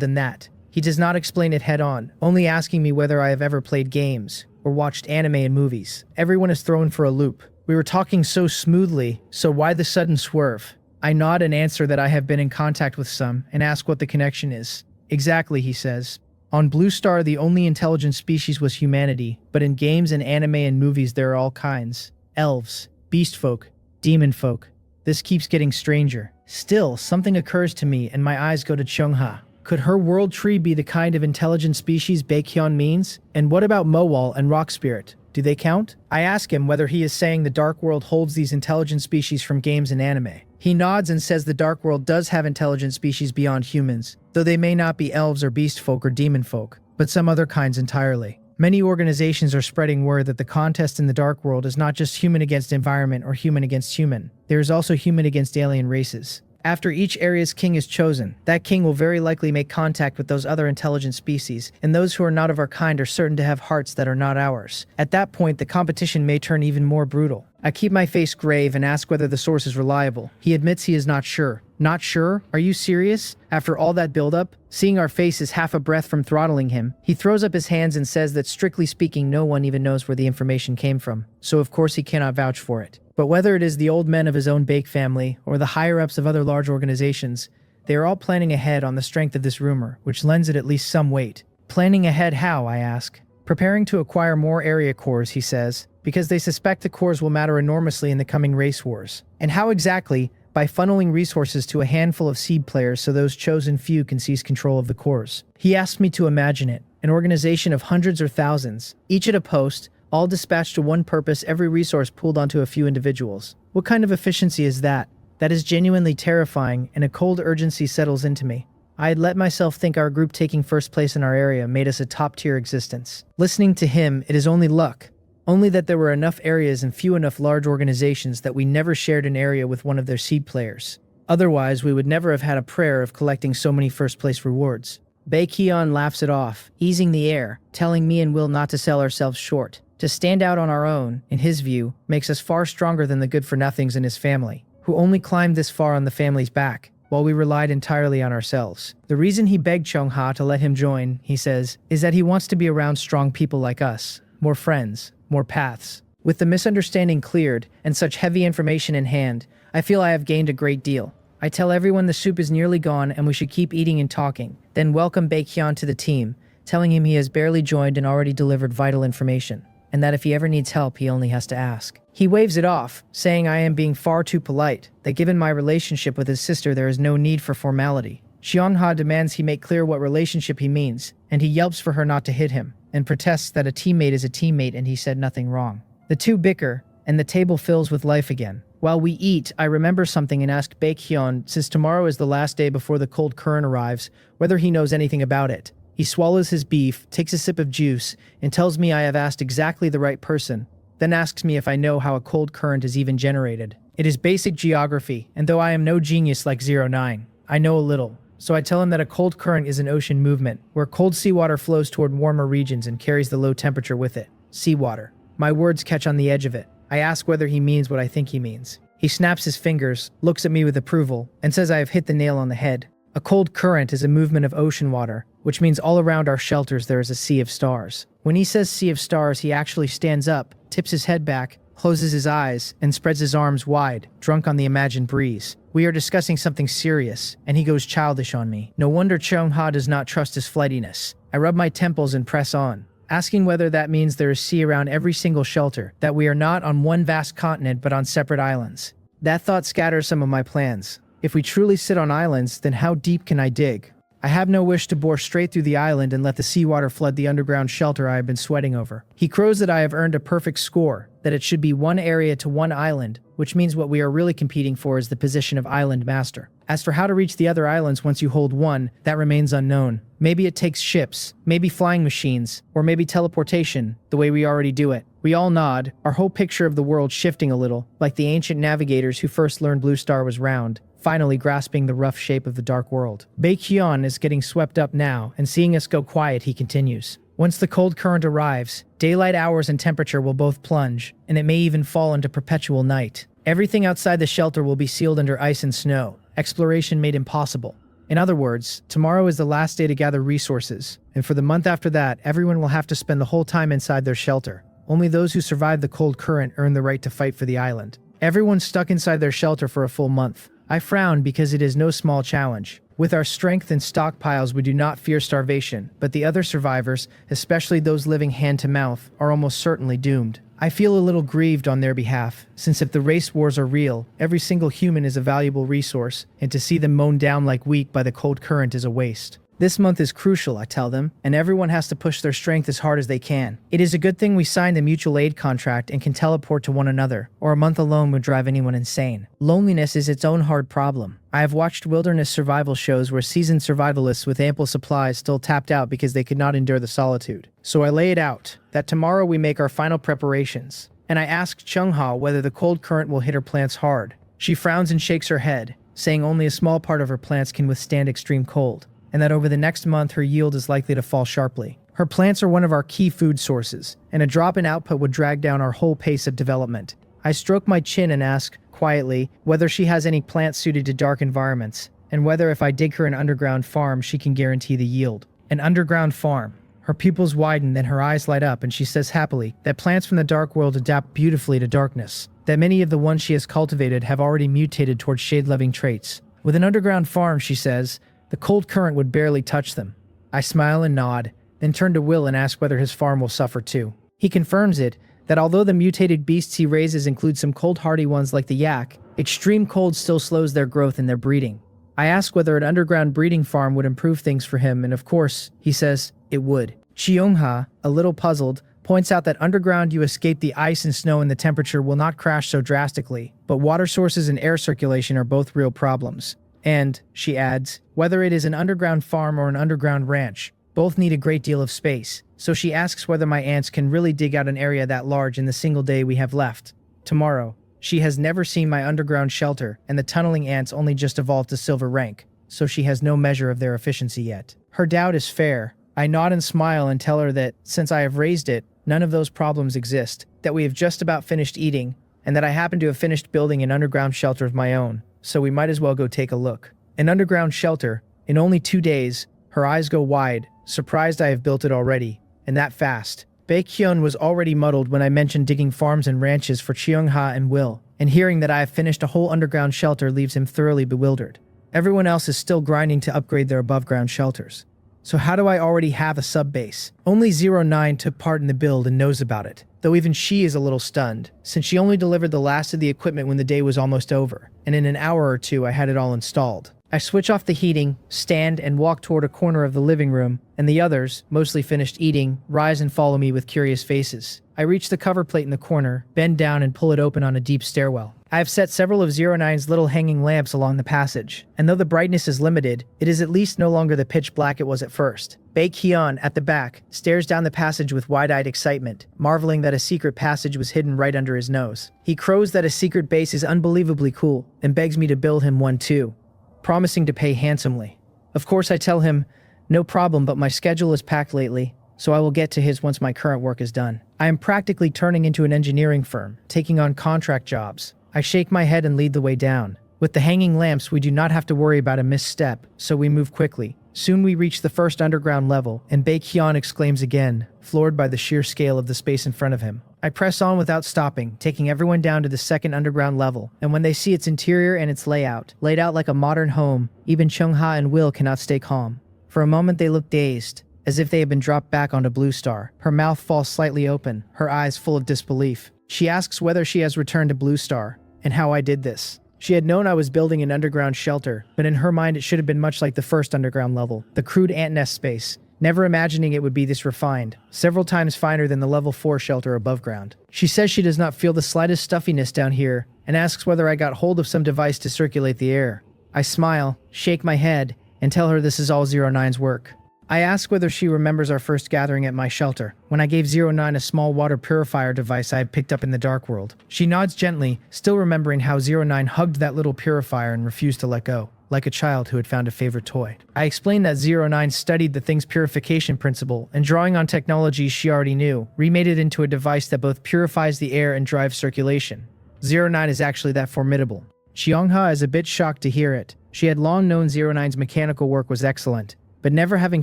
than that. He does not explain it head on, only asking me whether I have ever played games or watched anime and movies. Everyone is thrown for a loop. We were talking so smoothly, so why the sudden swerve? I nod and answer that I have been in contact with some and ask what the connection is. Exactly, he says. On Blue Star, the only intelligent species was humanity, but in games and anime and movies there are all kinds. Elves, beast folk, demon folk. This keeps getting stranger. Still, something occurs to me and my eyes go to Cheongha. Could her world tree be the kind of intelligent species Baekhyun means? And what about Mowal and Rock Spirit? Do they count? I ask him whether he is saying the Dark World holds these intelligent species from games and anime. He nods and says the Dark World does have intelligent species beyond humans, though they may not be elves or beast folk or demon folk, but some other kinds entirely. Many organizations are spreading word that the contest in the Dark World is not just human against environment or human against human. There is also human against alien races. After each area's king is chosen, that king will very likely make contact with those other intelligent species, and those who are not of our kind are certain to have hearts that are not ours. At that point, the competition may turn even more brutal. I keep my face grave and ask whether the source is reliable. He admits he is not sure. Not sure? Are you serious? After all that buildup, seeing our faces half a breath from throttling him, he throws up his hands and says that strictly speaking no one even knows where the information came from, so of course he cannot vouch for it. But whether it is the old men of his own Baek family or the higher-ups of other large organizations, they are all planning ahead on the strength of this rumor, which lends it at least some weight. Planning ahead how, I ask. Preparing to acquire more area cores, he says, because they suspect the cores will matter enormously in the coming race wars. And how exactly? By funneling resources to a handful of seed players so those chosen few can seize control of the cores. He asked me to imagine it, an organization of hundreds or thousands, each at a post, all dispatched to one purpose, every resource pooled onto a few individuals. What kind of efficiency is that? That is genuinely terrifying, and a cold urgency settles into me. I had let myself think our group taking first place in our area made us a top-tier existence. Listening to him, it is only luck. Only that there were enough areas and few enough large organizations that we never shared an area with one of their seed players. Otherwise, we would never have had a prayer of collecting so many first-place rewards. Baekhyun laughs it off, easing the air, telling me and Will not to sell ourselves short. To stand out on our own, in his view, makes us far stronger than the good-for-nothings in his family, who only climbed this far on the family's back, while we relied entirely on ourselves. The reason he begged Chungha to let him join, he says, is that he wants to be around strong people like us, more friends, more paths. With the misunderstanding cleared, and such heavy information in hand, I feel I have gained a great deal. I tell everyone the soup is nearly gone and we should keep eating and talking, then welcome Baekhyun to the team, telling him he has barely joined and already delivered vital information, and that if he ever needs help, he only has to ask. He waves it off, saying I am being far too polite, that given my relationship with his sister there is no need for formality. Cheongha demands he make clear what relationship he means, and he yelps for her not to hit him, and protests that a teammate is a teammate and he said nothing wrong. The two bicker, and the table fills with life again. While we eat, I remember something and ask Baekhyun, since tomorrow is the last day before the cold current arrives, whether he knows anything about it. He swallows his beef, takes a sip of juice, and tells me I have asked exactly the right person, then asks me if I know how a cold current is even generated. It is basic geography, and though I am no genius like 09, I know a little. So I tell him that a cold current is an ocean movement, where cold seawater flows toward warmer regions and carries the low temperature with it. Seawater. My words catch on the edge of it. I ask whether he means what I think he means. He snaps his fingers, looks at me with approval, and says I have hit the nail on the head. A cold current is a movement of ocean water, which means all around our shelters there is a sea of stars. When he says sea of stars, he actually stands up, tips his head back, closes his eyes, and spreads his arms wide, drunk on the imagined breeze. We are discussing something serious, and he goes childish on me. No wonder Chungha does not trust his flightiness. I rub my temples and press on, asking whether that means there is sea around every single shelter, that we are not on one vast continent but on separate islands. That thought scatters some of my plans. If we truly sit on islands, then how deep can I dig? I have no wish to bore straight through the island and let the seawater flood the underground shelter I have been sweating over. He crows that I have earned a perfect score, that it should be one area to one island, which means what we are really competing for is the position of island master. As for how to reach the other islands once you hold one, that remains unknown. Maybe it takes ships, maybe flying machines, or maybe teleportation, the way we already do it. We all nod, our whole picture of the world shifting a little, like the ancient navigators who first learned Blue Star was round, finally grasping the rough shape of the dark world. Baekhyun is getting swept up now, and seeing us go quiet, he continues. Once the cold current arrives, daylight hours and temperature will both plunge, and it may even fall into perpetual night. Everything outside the shelter will be sealed under ice and snow, exploration made impossible. In other words, tomorrow is the last day to gather resources, and for the month after that, everyone will have to spend the whole time inside their shelter. Only those who survive the cold current earn the right to fight for the island. Everyone's stuck inside their shelter for a full month. I frown because it is no small challenge. With our strength and stockpiles, we do not fear starvation, but the other survivors, especially those living hand to mouth, are almost certainly doomed. I feel a little grieved on their behalf, since if the race wars are real, every single human is a valuable resource, and to see them mown down like wheat by the cold current is a waste. This month is crucial, I tell them, and everyone has to push their strength as hard as they can. It is a good thing we signed a mutual aid contract and can teleport to one another, or a month alone would drive anyone insane. Loneliness is its own hard problem. I have watched wilderness survival shows where seasoned survivalists with ample supplies still tapped out because they could not endure the solitude. So I lay it out, that tomorrow we make our final preparations, and I ask Chungha whether the cold current will hit her plants hard. She frowns and shakes her head, saying only a small part of her plants can withstand extreme cold, and that over the next month her yield is likely to fall sharply. Her plants are one of our key food sources, and a drop in output would drag down our whole pace of development. I stroke my chin and ask, quietly, whether she has any plants suited to dark environments, and whether if I dig her an underground farm she can guarantee the yield. An underground farm. Her pupils widen, then her eyes light up, and she says happily that plants from the dark world adapt beautifully to darkness, that many of the ones she has cultivated have already mutated towards shade-loving traits. With an underground farm, she says, the cold current would barely touch them. I smile and nod, then turn to Will and ask whether his farm will suffer too. He confirms it, that although the mutated beasts he raises include some cold-hardy ones like the yak, extreme cold still slows their growth and their breeding. I ask whether an underground breeding farm would improve things for him, and of course, he says, it would. Cheongha, a little puzzled, points out that underground you escape the ice and snow and the temperature will not crash so drastically, but water sources and air circulation are both real problems. And, she adds, whether it is an underground farm or an underground ranch, both need a great deal of space, so she asks whether my ants can really dig out an area that large in the single day we have left. Tomorrow. She has never seen my underground shelter, and the tunneling ants only just evolved to silver rank, so she has no measure of their efficiency yet. Her doubt is fair. I nod and smile and tell her that, since I have raised it, none of those problems exist, that we have just about finished eating, and that I happen to have finished building an underground shelter of my own, so we might as well go take a look. An underground shelter? In only 2 days, her eyes go wide, surprised I have built it already, and that fast. Baekhyun was already muddled when I mentioned digging farms and ranches for Cheongha and Will, and hearing that I have finished a whole underground shelter leaves him thoroughly bewildered. Everyone else is still grinding to upgrade their above-ground shelters. So how do I already have a sub-base? Only 09 took part in the build and knows about it, though even she is a little stunned, since she only delivered the last of the equipment when the day was almost over, and in an hour or two I had it all installed. I switch off the heating, stand, and walk toward a corner of the living room, and the others, mostly finished eating, rise and follow me with curious faces. I reach the cover plate in the corner, bend down and pull it open on a deep stairwell. I have set several of 09's little hanging lamps along the passage, and though the brightness is limited, it is at least no longer the pitch black it was at first. Baekhyun, at the back, stares down the passage with wide-eyed excitement, marveling that a secret passage was hidden right under his nose. He crows that a secret base is unbelievably cool, and begs me to build him one too, promising to pay handsomely. Of course I tell him, no problem, but my schedule is packed lately, so I will get to his once my current work is done. I am practically turning into an engineering firm, taking on contract jobs. I shake my head and lead the way down. With the hanging lamps, we do not have to worry about a misstep, so we move quickly. Soon we reach the first underground level, and Baekhyun exclaims again, floored by the sheer scale of the space in front of him. I press on without stopping, taking everyone down to the second underground level, and when they see its interior and its layout, laid out like a modern home, even Cheongha and Will cannot stay calm. For a moment they look dazed, as if they had been dropped back onto Blue Star. Her mouth falls slightly open, her eyes full of disbelief. She asks whether she has returned to Blue Star, and how I did this. She had known I was building an underground shelter, but in her mind it should have been much like the first underground level, the crude ant nest space, never imagining it would be this refined, several times finer than the level 4 shelter above ground. She says she does not feel the slightest stuffiness down here, and asks whether I got hold of some device to circulate the air. I smile, shake my head, and tell her this is all 09's work. I ask whether she remembers our first gathering at my shelter, when I gave 09 a small water purifier device I had picked up in the dark world. She nods gently, still remembering how 09 hugged that little purifier and refused to let go, like a child who had found a favorite toy. I explain that 09 studied the thing's purification principle, and drawing on technologies she already knew, remade it into a device that both purifies the air and drives circulation. 09 is actually that formidable. Cheongha is a bit shocked to hear it. She had long known 09's mechanical work was excellent, but never having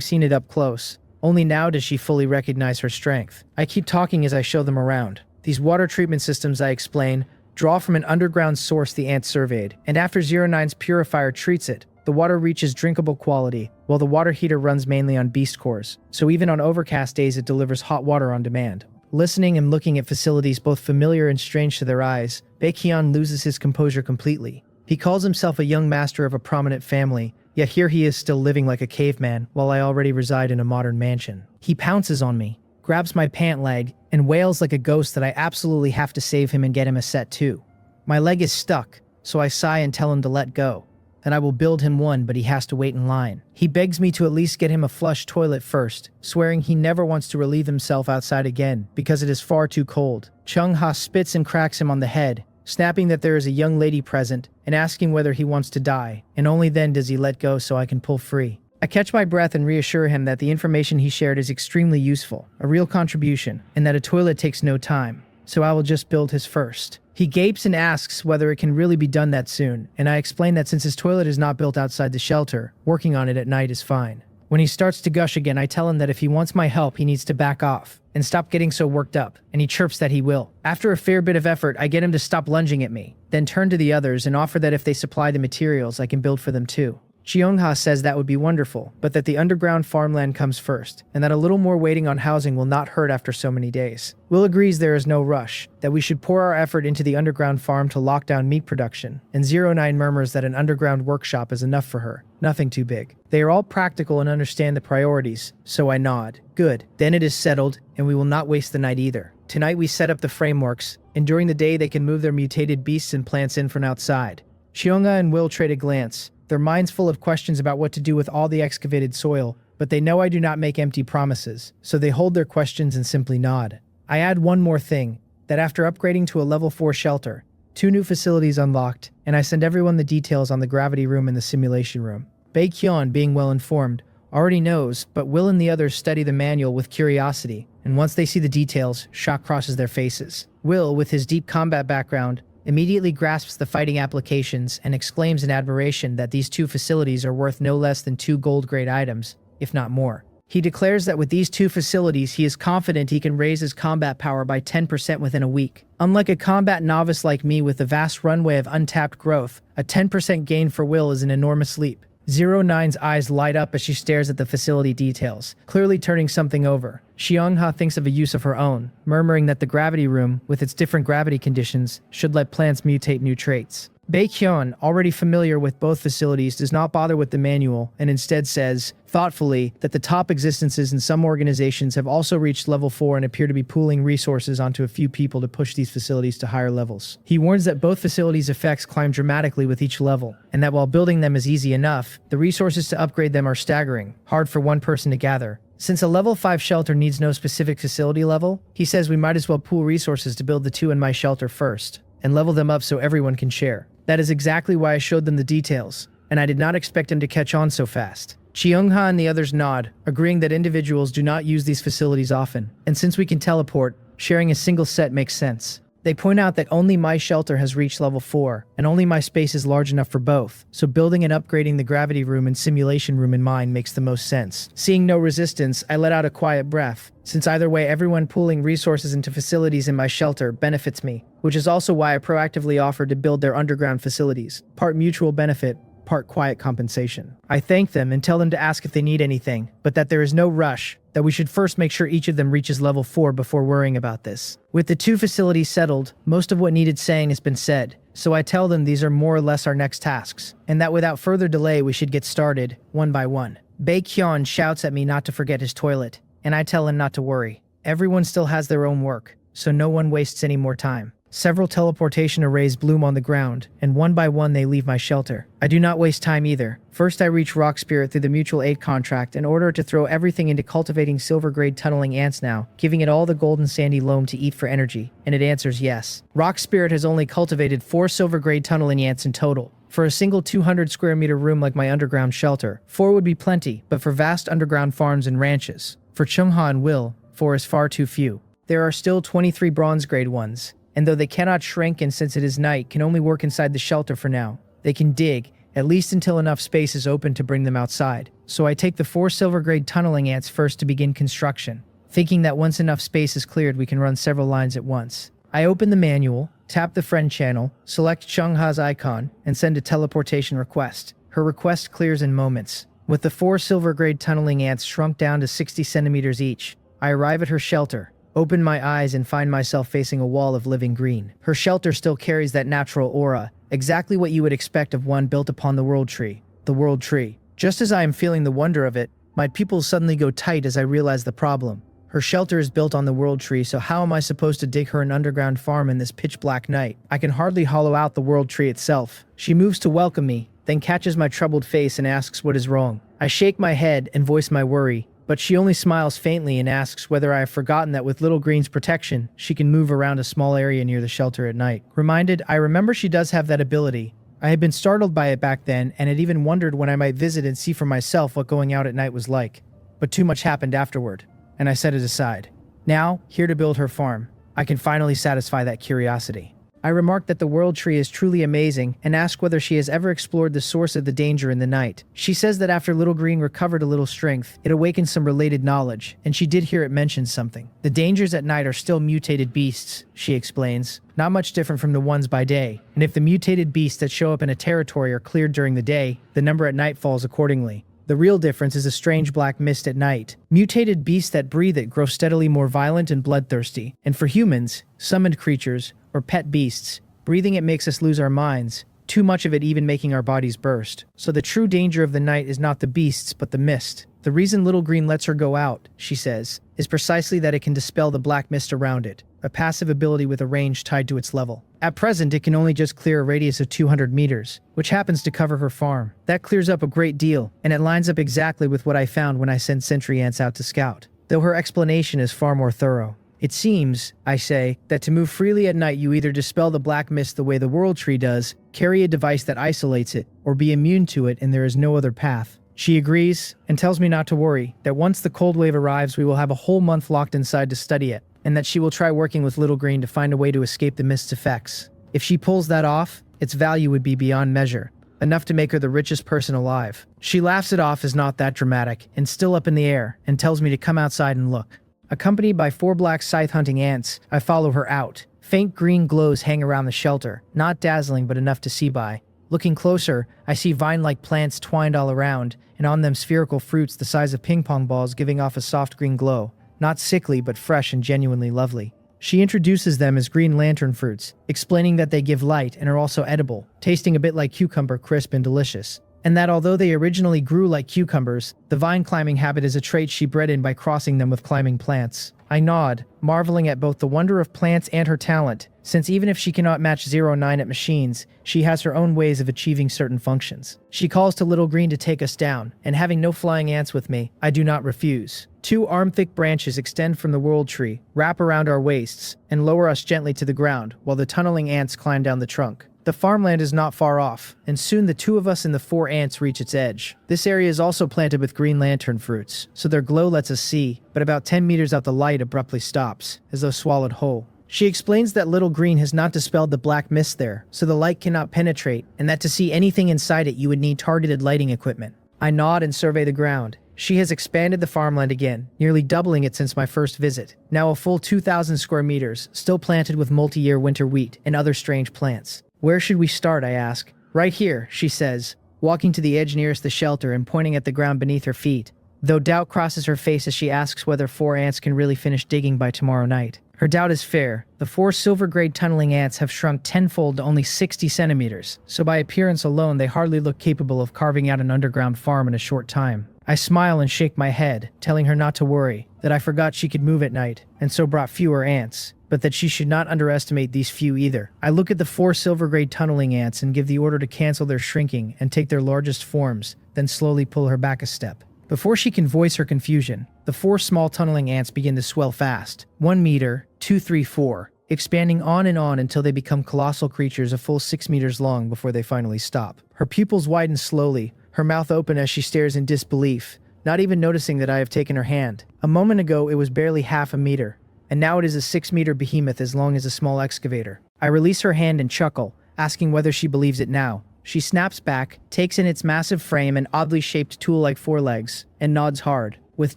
seen it up close. Only now does she fully recognize her strength. I keep talking as I show them around. These water treatment systems, I explain, draw from an underground source the ants surveyed, and after 09's purifier treats it, the water reaches drinkable quality, while the water heater runs mainly on beast cores, so even on overcast days it delivers hot water on demand. Listening and looking at facilities both familiar and strange to their eyes, Baekhyun loses his composure completely. He calls himself a young master of a prominent family, yet here he is still living like a caveman, while I already reside in a modern mansion. He pounces on me, grabs my pant leg, and wails like a ghost that I absolutely have to save him and get him a set too. My leg is stuck, so I sigh and tell him to let go. Then I will build him one, but he has to wait in line. He begs me to at least get him a flush toilet first, swearing he never wants to relieve himself outside again, because it is far too cold. Cheongha spits and cracks him on the head, snapping that there is a young lady present, and asking whether he wants to die, and only then does he let go so I can pull free. I catch my breath and reassure him that the information he shared is extremely useful, a real contribution, and that a toilet takes no time, so I will just build his first. He gapes and asks whether it can really be done that soon, and I explain that since his toilet is not built outside the shelter, working on it at night is fine. When he starts to gush again, I tell him that if he wants my help, he needs to back off and stop getting so worked up, and he chirps that he will. After a fair bit of effort, I get him to stop lunging at me, then turn to the others and offer that if they supply the materials, I can build for them too. Cheongha says that would be wonderful, but that the underground farmland comes first, and that a little more waiting on housing will not hurt after so many days. Will agrees there is no rush, that we should pour our effort into the underground farm to lock down meat production, and 09 murmurs that an underground workshop is enough for her, nothing too big. They are all practical and understand the priorities, so I nod. Good, then it is settled, and we will not waste the night either. Tonight we set up the frameworks, and during the day they can move their mutated beasts and plants in from outside. Cheongha and Will trade a glance, their minds full of questions about what to do with all the excavated soil, but they know I do not make empty promises, so they hold their questions and simply nod. I add one more thing, that after upgrading to a level 4 shelter, 2 new facilities unlocked, and I send everyone the details on the gravity room and the simulation room. Baekhyun, being well informed, already knows, but Will and the others study the manual with curiosity, and once they see the details, shock crosses their faces. Will, with his deep combat background, immediately grasps the fighting applications and exclaims in admiration that these 2 facilities are worth no less than 2 gold-grade items, if not more. He declares that with these 2 facilities he is confident he can raise his combat power by 10% within a week. Unlike a combat novice like me with a vast runway of untapped growth, a 10% gain for Will is an enormous leap. 09's eyes light up as she stares at the facility details, clearly turning something over. Xiongha thinks of a use of her own, murmuring that the gravity room, with its different gravity conditions, should let plants mutate new traits. Baekhyun, already familiar with both facilities, does not bother with the manual and instead says, thoughtfully, that the top existences in some organizations have also reached level 4 and appear to be pooling resources onto a few people to push these facilities to higher levels. He warns that both facilities' effects climb dramatically with each level, and that while building them is easy enough, the resources to upgrade them are staggering, hard for one person to gather. Since a level 5 shelter needs no specific facility level, he says we might as well pool resources to build the 2 in my shelter first, and level them up so everyone can share. That is exactly why I showed them the details, and I did not expect him to catch on so fast. Xiongha and the others nod, agreeing that individuals do not use these facilities often, and since we can teleport, sharing a single set makes sense. They point out that only my shelter has reached level 4, and only my space is large enough for both, so building and upgrading the gravity room and simulation room in mine makes the most sense. Seeing no resistance, I let out a quiet breath, since either way everyone pooling resources into facilities in my shelter benefits me, which is also why I proactively offered to build their underground facilities, part mutual benefit, part quiet compensation. I thank them and tell them to ask if they need anything, but that there is no rush, that we should first make sure each of them reaches level 4 before worrying about this. With the 2 facilities settled, most of what needed saying has been said, so I tell them these are more or less our next tasks, and that without further delay we should get started, one by one. Baekhyun shouts at me not to forget his toilet, and I tell him not to worry. Everyone still has their own work, so no one wastes any more time. Several teleportation arrays bloom on the ground, and one by one they leave my shelter. I do not waste time either. First I reach Rock Spirit through the mutual aid contract and order it to throw everything into cultivating silver-grade tunneling ants now, giving it all the golden sandy loam to eat for energy, and it answers yes. Rock Spirit has only cultivated 4 silver-grade tunneling ants in total. For a single 200 square meter room like my underground shelter, 4 would be plenty, but for vast underground farms and ranches, for Chungha and Will, 4 is far too few. There are still 23 bronze-grade ones, and though they cannot shrink and since it is night, can only work inside the shelter for now. They can dig, at least until enough space is open to bring them outside. So I take the 4 silver-grade tunneling ants first to begin construction, thinking that once enough space is cleared we can run several lines at once. I open the manual, tap the friend channel, select Chungha's icon, and send a teleportation request. Her request clears in moments. With the 4 silver-grade tunneling ants shrunk down to 60 centimeters each, I arrive at her shelter, open my eyes and find myself facing a wall of living green. Her shelter still carries that natural aura, exactly what you would expect of one built upon the world tree. The world tree. Just as I am feeling the wonder of it, my pupils suddenly go tight as I realize the problem. Her shelter is built on the world tree, so how am I supposed to dig her an underground farm in this pitch-black night? I can hardly hollow out the world tree itself. She moves to welcome me, then catches my troubled face and asks what is wrong. I shake my head and voice my worry, but she only smiles faintly and asks whether I have forgotten that with Little Green's protection, she can move around a small area near the shelter at night. Reminded, I remember she does have that ability. I had been startled by it back then and had even wondered when I might visit and see for myself what going out at night was like. But too much happened afterward, and I set it aside. Now, here to build her farm, I can finally satisfy that curiosity. I remark that the world tree is truly amazing and ask whether she has ever explored the source of the danger in the night. She says that after Little Green recovered a little strength, it awakened some related knowledge, and she did hear it mention something. The dangers at night are still mutated beasts, she explains, not much different from the ones by day, and if the mutated beasts that show up in a territory are cleared during the day, the number at night falls accordingly. The real difference is a strange black mist at night. Mutated beasts that breathe it grow steadily more violent and bloodthirsty, and for humans, summoned creatures, or pet beasts, breathing it makes us lose our minds, too much of it even making our bodies burst. So the true danger of the night is not the beasts, but the mist. The reason Little Green lets her go out, she says, is precisely that it can dispel the black mist around it. a passive ability with a range tied to its level. At present, it can only just clear a radius of 200 meters, which happens to cover her farm. That clears up a great deal, and it lines up exactly with what I found when I sent sentry ants out to scout, though her explanation is far more thorough. It seems, I say, that to move freely at night you either dispel the black mist the way the world tree does, carry a device that isolates it, or be immune to it, and there is no other path. She agrees, and tells me not to worry, that once the cold wave arrives we will have a whole month locked inside to study it, and that she will try working with Little Green to find a way to escape the mist's effects. If she pulls that off, its value would be beyond measure, enough to make her the richest person alive. She laughs it off as not that dramatic, and still up in the air, and tells me to come outside and look. Accompanied by 4 black scythe-hunting ants, I follow her out. Faint green glows hang around the shelter, not dazzling but enough to see by. Looking closer, I see vine-like plants twined all around, and on them spherical fruits the size of ping-pong balls giving off a soft green glow, not sickly but fresh and genuinely lovely. She introduces them as green lantern fruits, explaining that they give light and are also edible, tasting a bit like cucumber, crisp and delicious. And that although they originally grew like cucumbers, the vine climbing habit is a trait she bred in by crossing them with climbing plants. I nod, marveling at both the wonder of plants and her talent, since even if she cannot match 09 at machines, she has her own ways of achieving certain functions. She calls to Little Green to take us down, and having no flying ants with me, I do not refuse. 2 arm-thick branches extend from the world tree, wrap around our waists, and lower us gently to the ground, while the tunneling ants climb down the trunk. The farmland is not far off, and soon the 2 of us and the 4 ants reach its edge. This area is also planted with green lantern fruits, so their glow lets us see, but about 10 meters out the light abruptly stops, as though swallowed whole. She explains that Little Green has not dispelled the black mist there, so the light cannot penetrate, and that to see anything inside it you would need targeted lighting equipment. I nod and survey the ground. She has expanded the farmland again, nearly doubling it since my first visit. Now a full 2,000 square meters, still planted with multi-year winter wheat and other strange plants. Where should we start, I ask. Right here, she says, walking to the edge nearest the shelter and pointing at the ground beneath her feet, though doubt crosses her face as she asks whether 4 ants can really finish digging by tomorrow night. Her doubt is fair. The 4 silver-grade tunneling ants have shrunk tenfold to only 60 centimeters, so by appearance alone they hardly look capable of carving out an underground farm in a short time. I smile and shake my head, telling her not to worry, that I forgot she could move at night, and so brought fewer ants, but that she should not underestimate these few either. I look at the 4 silver-grade tunneling ants and give the order to cancel their shrinking and take their largest forms, then slowly pull her back a step. Before she can voice her confusion, the 4 small tunneling ants begin to swell fast. 1 meter, 2, 3, 4, expanding on and on until they become colossal creatures a full 6 meters long before they finally stop. Her pupils widen slowly, her mouth open as she stares in disbelief, not even noticing that I have taken her hand. A moment ago it was barely half a meter, and now it is a 6-meter behemoth as long as a small excavator. I release her hand and chuckle, asking whether she believes it now. She snaps back, takes in its massive frame and oddly shaped tool-like forelegs, and nods hard. With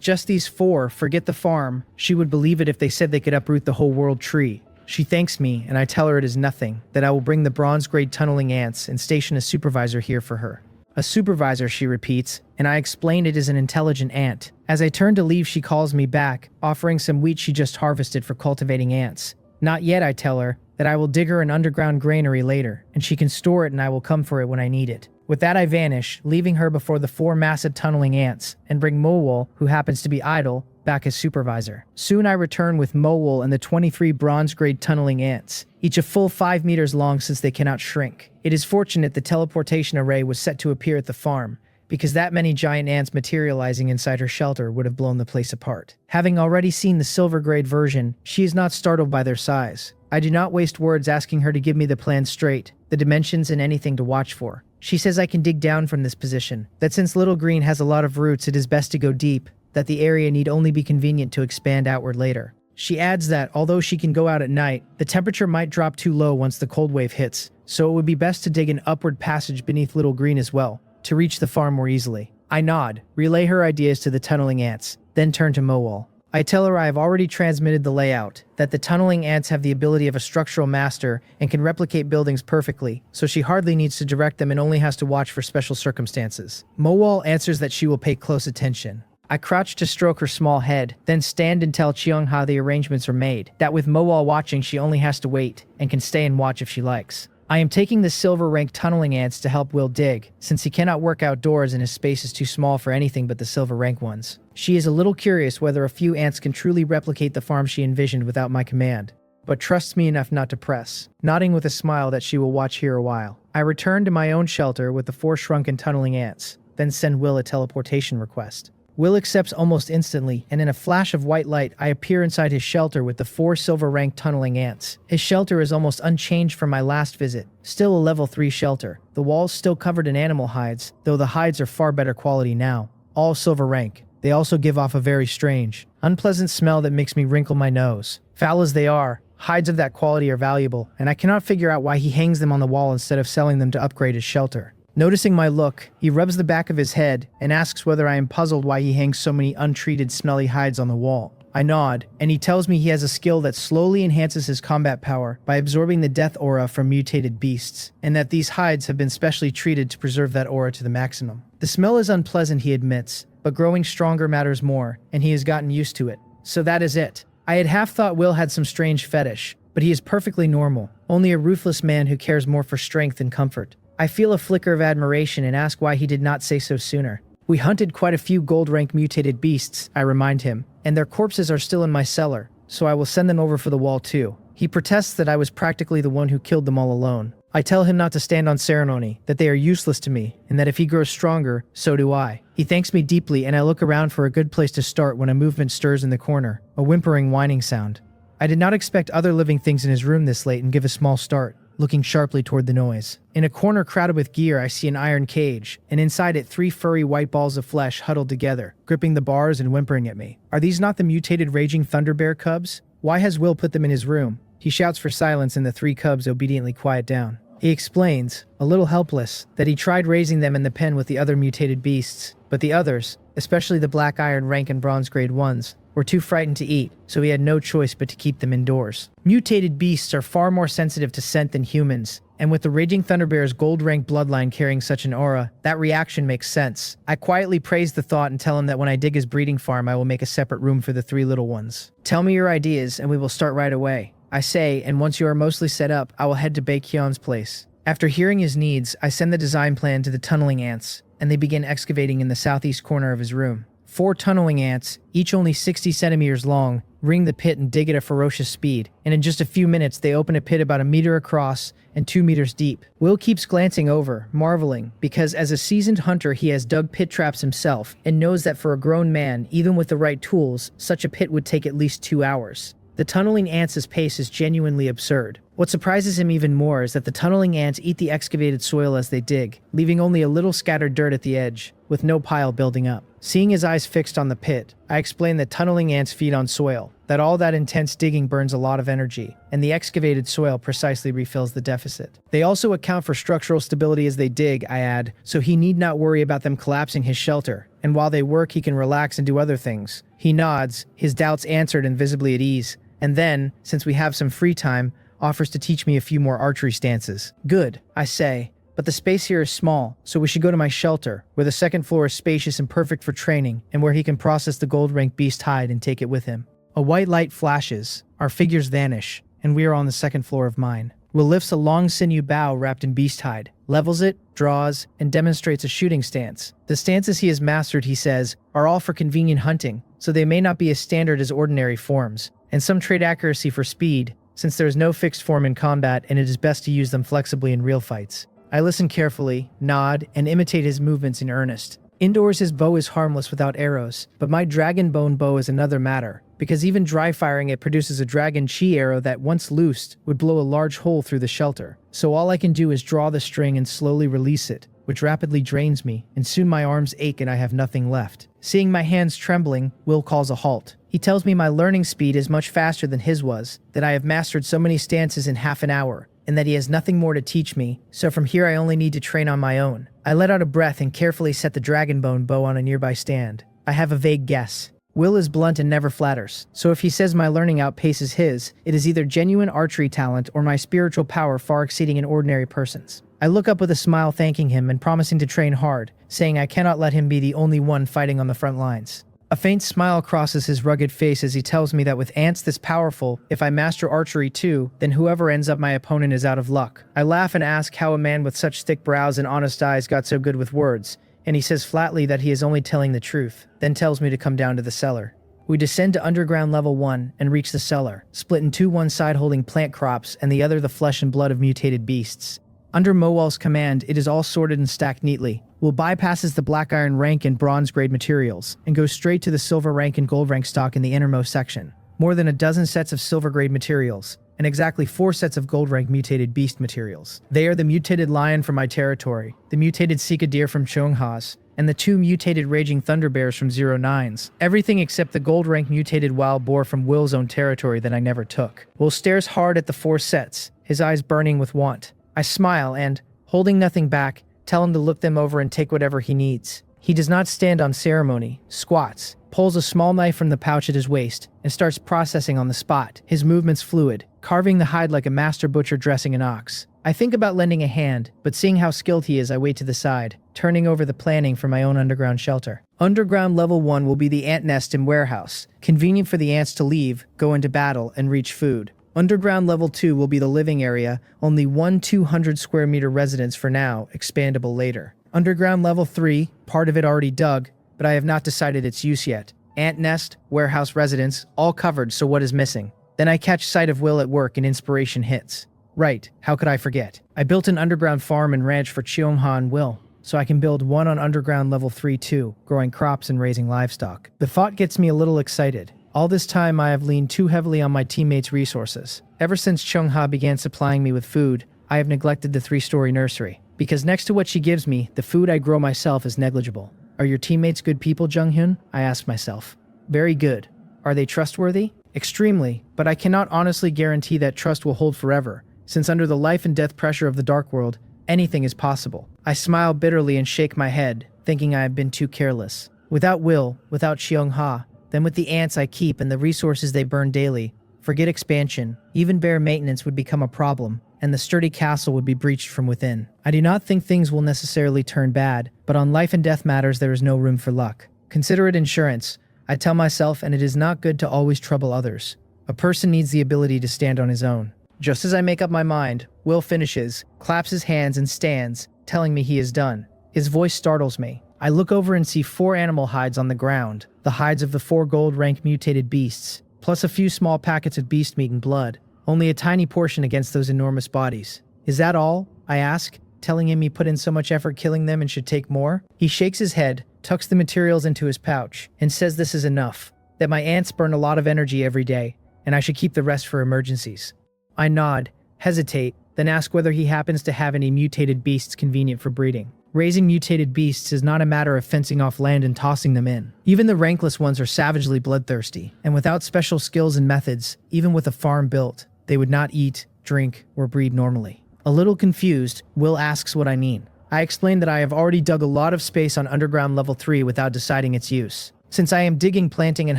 just these 4, forget the farm, she would believe it if they said they could uproot the whole world tree. She thanks me, and I tell her it is nothing, that I will bring the bronze-grade tunneling ants and station a supervisor here for her. A supervisor, she repeats, and I explain it is an intelligent ant. As I turn to leave, she calls me back, offering some wheat she just harvested for cultivating ants. Not yet, I tell her, that I will dig her an underground granary later, and she can store it and I will come for it when I need it. With that I vanish, leaving her before the 4 massive tunneling ants, and bring Mowol, who happens to be idle, back as supervisor. Soon I return with Mowol and the 23 bronze-grade tunneling ants, each a full 5 meters long since they cannot shrink. It is fortunate the teleportation array was set to appear at the farm, because that many giant ants materializing inside her shelter would have blown the place apart. Having already seen the silver-grade version, she is not startled by their size. I do not waste words asking her to give me the plan straight, the dimensions and anything to watch for. She says I can dig down from this position, that since Little Green has a lot of roots it is best to go deep, that the area need only be convenient to expand outward later. She adds that, although she can go out at night, the temperature might drop too low once the cold wave hits, so it would be best to dig an upward passage beneath Little Green as well, to reach the farm more easily. I nod, relay her ideas to the tunneling ants, then turn to Mowol. I tell her I have already transmitted the layout, that the tunneling ants have the ability of a structural master and can replicate buildings perfectly, so she hardly needs to direct them and only has to watch for special circumstances. Mowol answers that she will pay close attention. I crouch to stroke her small head, then stand and tell Cheong how the arrangements are made, that with Mowol watching she only has to wait, and can stay and watch if she likes. I am taking the silver-ranked tunneling ants to help Will dig, since he cannot work outdoors and his space is too small for anything but the silver-rank ones. She is a little curious whether a few ants can truly replicate the farm she envisioned without my command. but trusts me enough not to press, nodding with a smile that she will watch here a while. I return to my own shelter with the 4 shrunken tunneling ants, then send Will a teleportation request. Will accepts almost instantly, and in a flash of white light, I appear inside his shelter with the 4 silver-ranked tunneling ants. His shelter is almost unchanged from my last visit, still a level 3 shelter. The walls still covered in animal hides, though the hides are far better quality now. All silver rank. They also give off a very strange, unpleasant smell that makes me wrinkle my nose. Foul as they are, hides of that quality are valuable, and I cannot figure out why he hangs them on the wall instead of selling them to upgrade his shelter. Noticing my look, he rubs the back of his head and asks whether I am puzzled why he hangs so many untreated, smelly hides on the wall. I nod, and he tells me he has a skill that slowly enhances his combat power by absorbing the death aura from mutated beasts, and that these hides have been specially treated to preserve that aura to the maximum. The smell is unpleasant, he admits, but growing stronger matters more, and he has gotten used to it. So that is it. I had half thought Will had some strange fetish, but he is perfectly normal, only a ruthless man who cares more for strength than comfort. I feel a flicker of admiration and ask why he did not say so sooner. We hunted quite a few gold-rank mutated beasts, I remind him, and their corpses are still in my cellar, so I will send them over for the wall too. He protests that I was practically the one who killed them all alone. I tell him not to stand on ceremony, that they are useless to me, and that if he grows stronger, so do I. He thanks me deeply, and I look around for a good place to start when a movement stirs in the corner, a whimpering whining sound. I did not expect other living things in his room this late and give a small start, looking sharply toward the noise. In a corner crowded with gear, I see an iron cage, and inside it 3 furry white balls of flesh huddled together, gripping the bars and whimpering at me. Are these not the mutated raging thunder bear cubs? Why has Will put them in his room? He shouts for silence and the 3 cubs obediently quiet down. He explains, a little helpless, that he tried raising them in the pen with the other mutated beasts, but the others, especially the black iron rank and bronze grade ones, were too frightened to eat, so he had no choice but to keep them indoors. Mutated beasts are far more sensitive to scent than humans, and with the Raging Thunderbear's gold-ranked bloodline carrying such an aura, that reaction makes sense. I quietly praise the thought and tell him that when I dig his breeding farm, I will make a separate room for the 3 little ones. Tell me your ideas, and we will start right away, I say, and once you are mostly set up, I will head to Baekhyun's place. After hearing his needs, I send the design plan to the tunneling ants, and they begin excavating in the southeast corner of his room. 4 tunneling ants, each only 60 centimeters long, ring the pit and dig at a ferocious speed, and in just a few minutes they open a pit about 1 meter across and 2 meters deep. Will keeps glancing over, marveling, because as a seasoned hunter he has dug pit traps himself, and knows that for a grown man, even with the right tools, such a pit would take at least 2 hours. The tunneling ants' pace is genuinely absurd. What surprises him even more is that the tunneling ants eat the excavated soil as they dig, leaving only a little scattered dirt at the edge, with no pile building up. Seeing his eyes fixed on the pit, I explain that tunneling ants feed on soil, that all that intense digging burns a lot of energy, and the excavated soil precisely refills the deficit. They also account for structural stability as they dig, I add, so he need not worry about them collapsing his shelter, and while they work he can relax and do other things. He nods, his doubts answered and visibly at ease, and then, since we have some free time, offers to teach me a few more archery stances. Good, I say, but the space here is small, so we should go to my shelter, where the second floor is spacious and perfect for training, and where he can process the gold-ranked beast hide and take it with him. A white light flashes, our figures vanish, and we are on the second floor of mine. Will lifts a long sinew bow wrapped in beast hide, levels it, draws, and demonstrates a shooting stance. The stances he has mastered, he says, are all for convenient hunting, so they may not be as standard as ordinary forms, and some trade accuracy for speed, since there is no fixed form in combat and it is best to use them flexibly in real fights. I listen carefully, nod, and imitate his movements in earnest. Indoors his bow is harmless without arrows, but my dragon bone bow is another matter, because even dry firing it produces a dragon chi arrow that, once loosed, would blow a large hole through the shelter. So all I can do is draw the string and slowly release it, which rapidly drains me, and soon my arms ache and I have nothing left. Seeing my hands trembling, Will calls a halt. He tells me my learning speed is much faster than his was, that I have mastered so many stances in half an hour, and that he has nothing more to teach me, so from here I only need to train on my own. I let out a breath and carefully set the dragon bone bow on a nearby stand. I have a vague guess. Will is blunt and never flatters, so if he says my learning outpaces his, it is either genuine archery talent or my spiritual power far exceeding an ordinary person's. I look up with a smile thanking him and promising to train hard, saying I cannot let him be the only one fighting on the front lines. A faint smile crosses his rugged face as he tells me that with ants this powerful, if I master archery too, then whoever ends up my opponent is out of luck. I laugh and ask how a man with such thick brows and honest eyes got so good with words, and he says flatly that he is only telling the truth, then tells me to come down to the cellar. We descend to underground level 1 and reach the cellar, split in two, one side holding plant crops and the other the flesh and blood of mutated beasts. Under Mowal's command, it is all sorted and stacked neatly. Will bypasses the black iron rank and bronze grade materials, and goes straight to the silver rank and gold rank stock in the innermost section. More than a dozen sets of silver grade materials, and exactly 4 sets of gold rank mutated beast materials. They are the mutated lion from my territory, the mutated sika deer from Chongha's, and the 2 mutated raging thunder bears from 09's. Everything except the gold rank mutated wild boar from Will's own territory that I never took. Will stares hard at the 4 sets, his eyes burning with want. I smile and, holding nothing back, tell him to look them over and take whatever he needs. He does not stand on ceremony, squats, pulls a small knife from the pouch at his waist, and starts processing on the spot, his movements fluid, carving the hide like a master butcher dressing an ox. I think about lending a hand, but seeing how skilled he is, I wait to the side, turning over the planning for my own underground shelter. Underground level 1 will be the ant nest and warehouse, convenient for the ants to leave, go into battle, and reach food. Underground level 2 will be the living area, only one 200 square meter residence for now, expandable later. Underground level 3, part of it already dug, but I have not decided its use yet. Ant nest, warehouse residence, all covered, so what is missing? Then I catch sight of Will at work and inspiration hits. Right, how could I forget? I built an underground farm and ranch for Cheongha and Will, so I can build one on underground level 3 too, growing crops and raising livestock. The thought gets me a little excited. All this time I have leaned too heavily on my teammates' resources. Ever since Chongha began supplying me with food, I have neglected the 3-story nursery. Because next to what she gives me, the food I grow myself is negligible. Are your teammates good people, Jung-hyun? I ask myself. Very good. Are they trustworthy? Extremely, but I cannot honestly guarantee that trust will hold forever, since under the life and death pressure of the dark world, anything is possible. I smile bitterly and shake my head, thinking I have been too careless. Without Will, without Cheongha, then with the ants I keep and the resources they burn daily, forget expansion, even bare maintenance would become a problem, and the sturdy castle would be breached from within. I do not think things will necessarily turn bad, but on life and death matters there is no room for luck. Consider it insurance, I tell myself, and it is not good to always trouble others. A person needs the ability to stand on his own. Just as I make up my mind, Will finishes, claps his hands and stands, telling me he is done. His voice startles me. I look over and see 4 animal hides on the ground, the hides of the 4 gold rank mutated beasts, plus a few small packets of beast meat and blood, only a tiny portion against those enormous bodies. Is that all? I ask, telling him he put in so much effort killing them and should take more. He shakes his head, tucks the materials into his pouch, and says this is enough, that my ants burn a lot of energy every day, and I should keep the rest for emergencies. I nod, hesitate, then ask whether he happens to have any mutated beasts convenient for breeding. Raising mutated beasts is not a matter of fencing off land and tossing them in. Even the rankless ones are savagely bloodthirsty, and without special skills and methods, even with a farm built, they would not eat, drink, or breed normally. A little confused, Will asks what I mean. I explain that I have already dug a lot of space on underground level 3 without deciding its use. Since I am digging planting and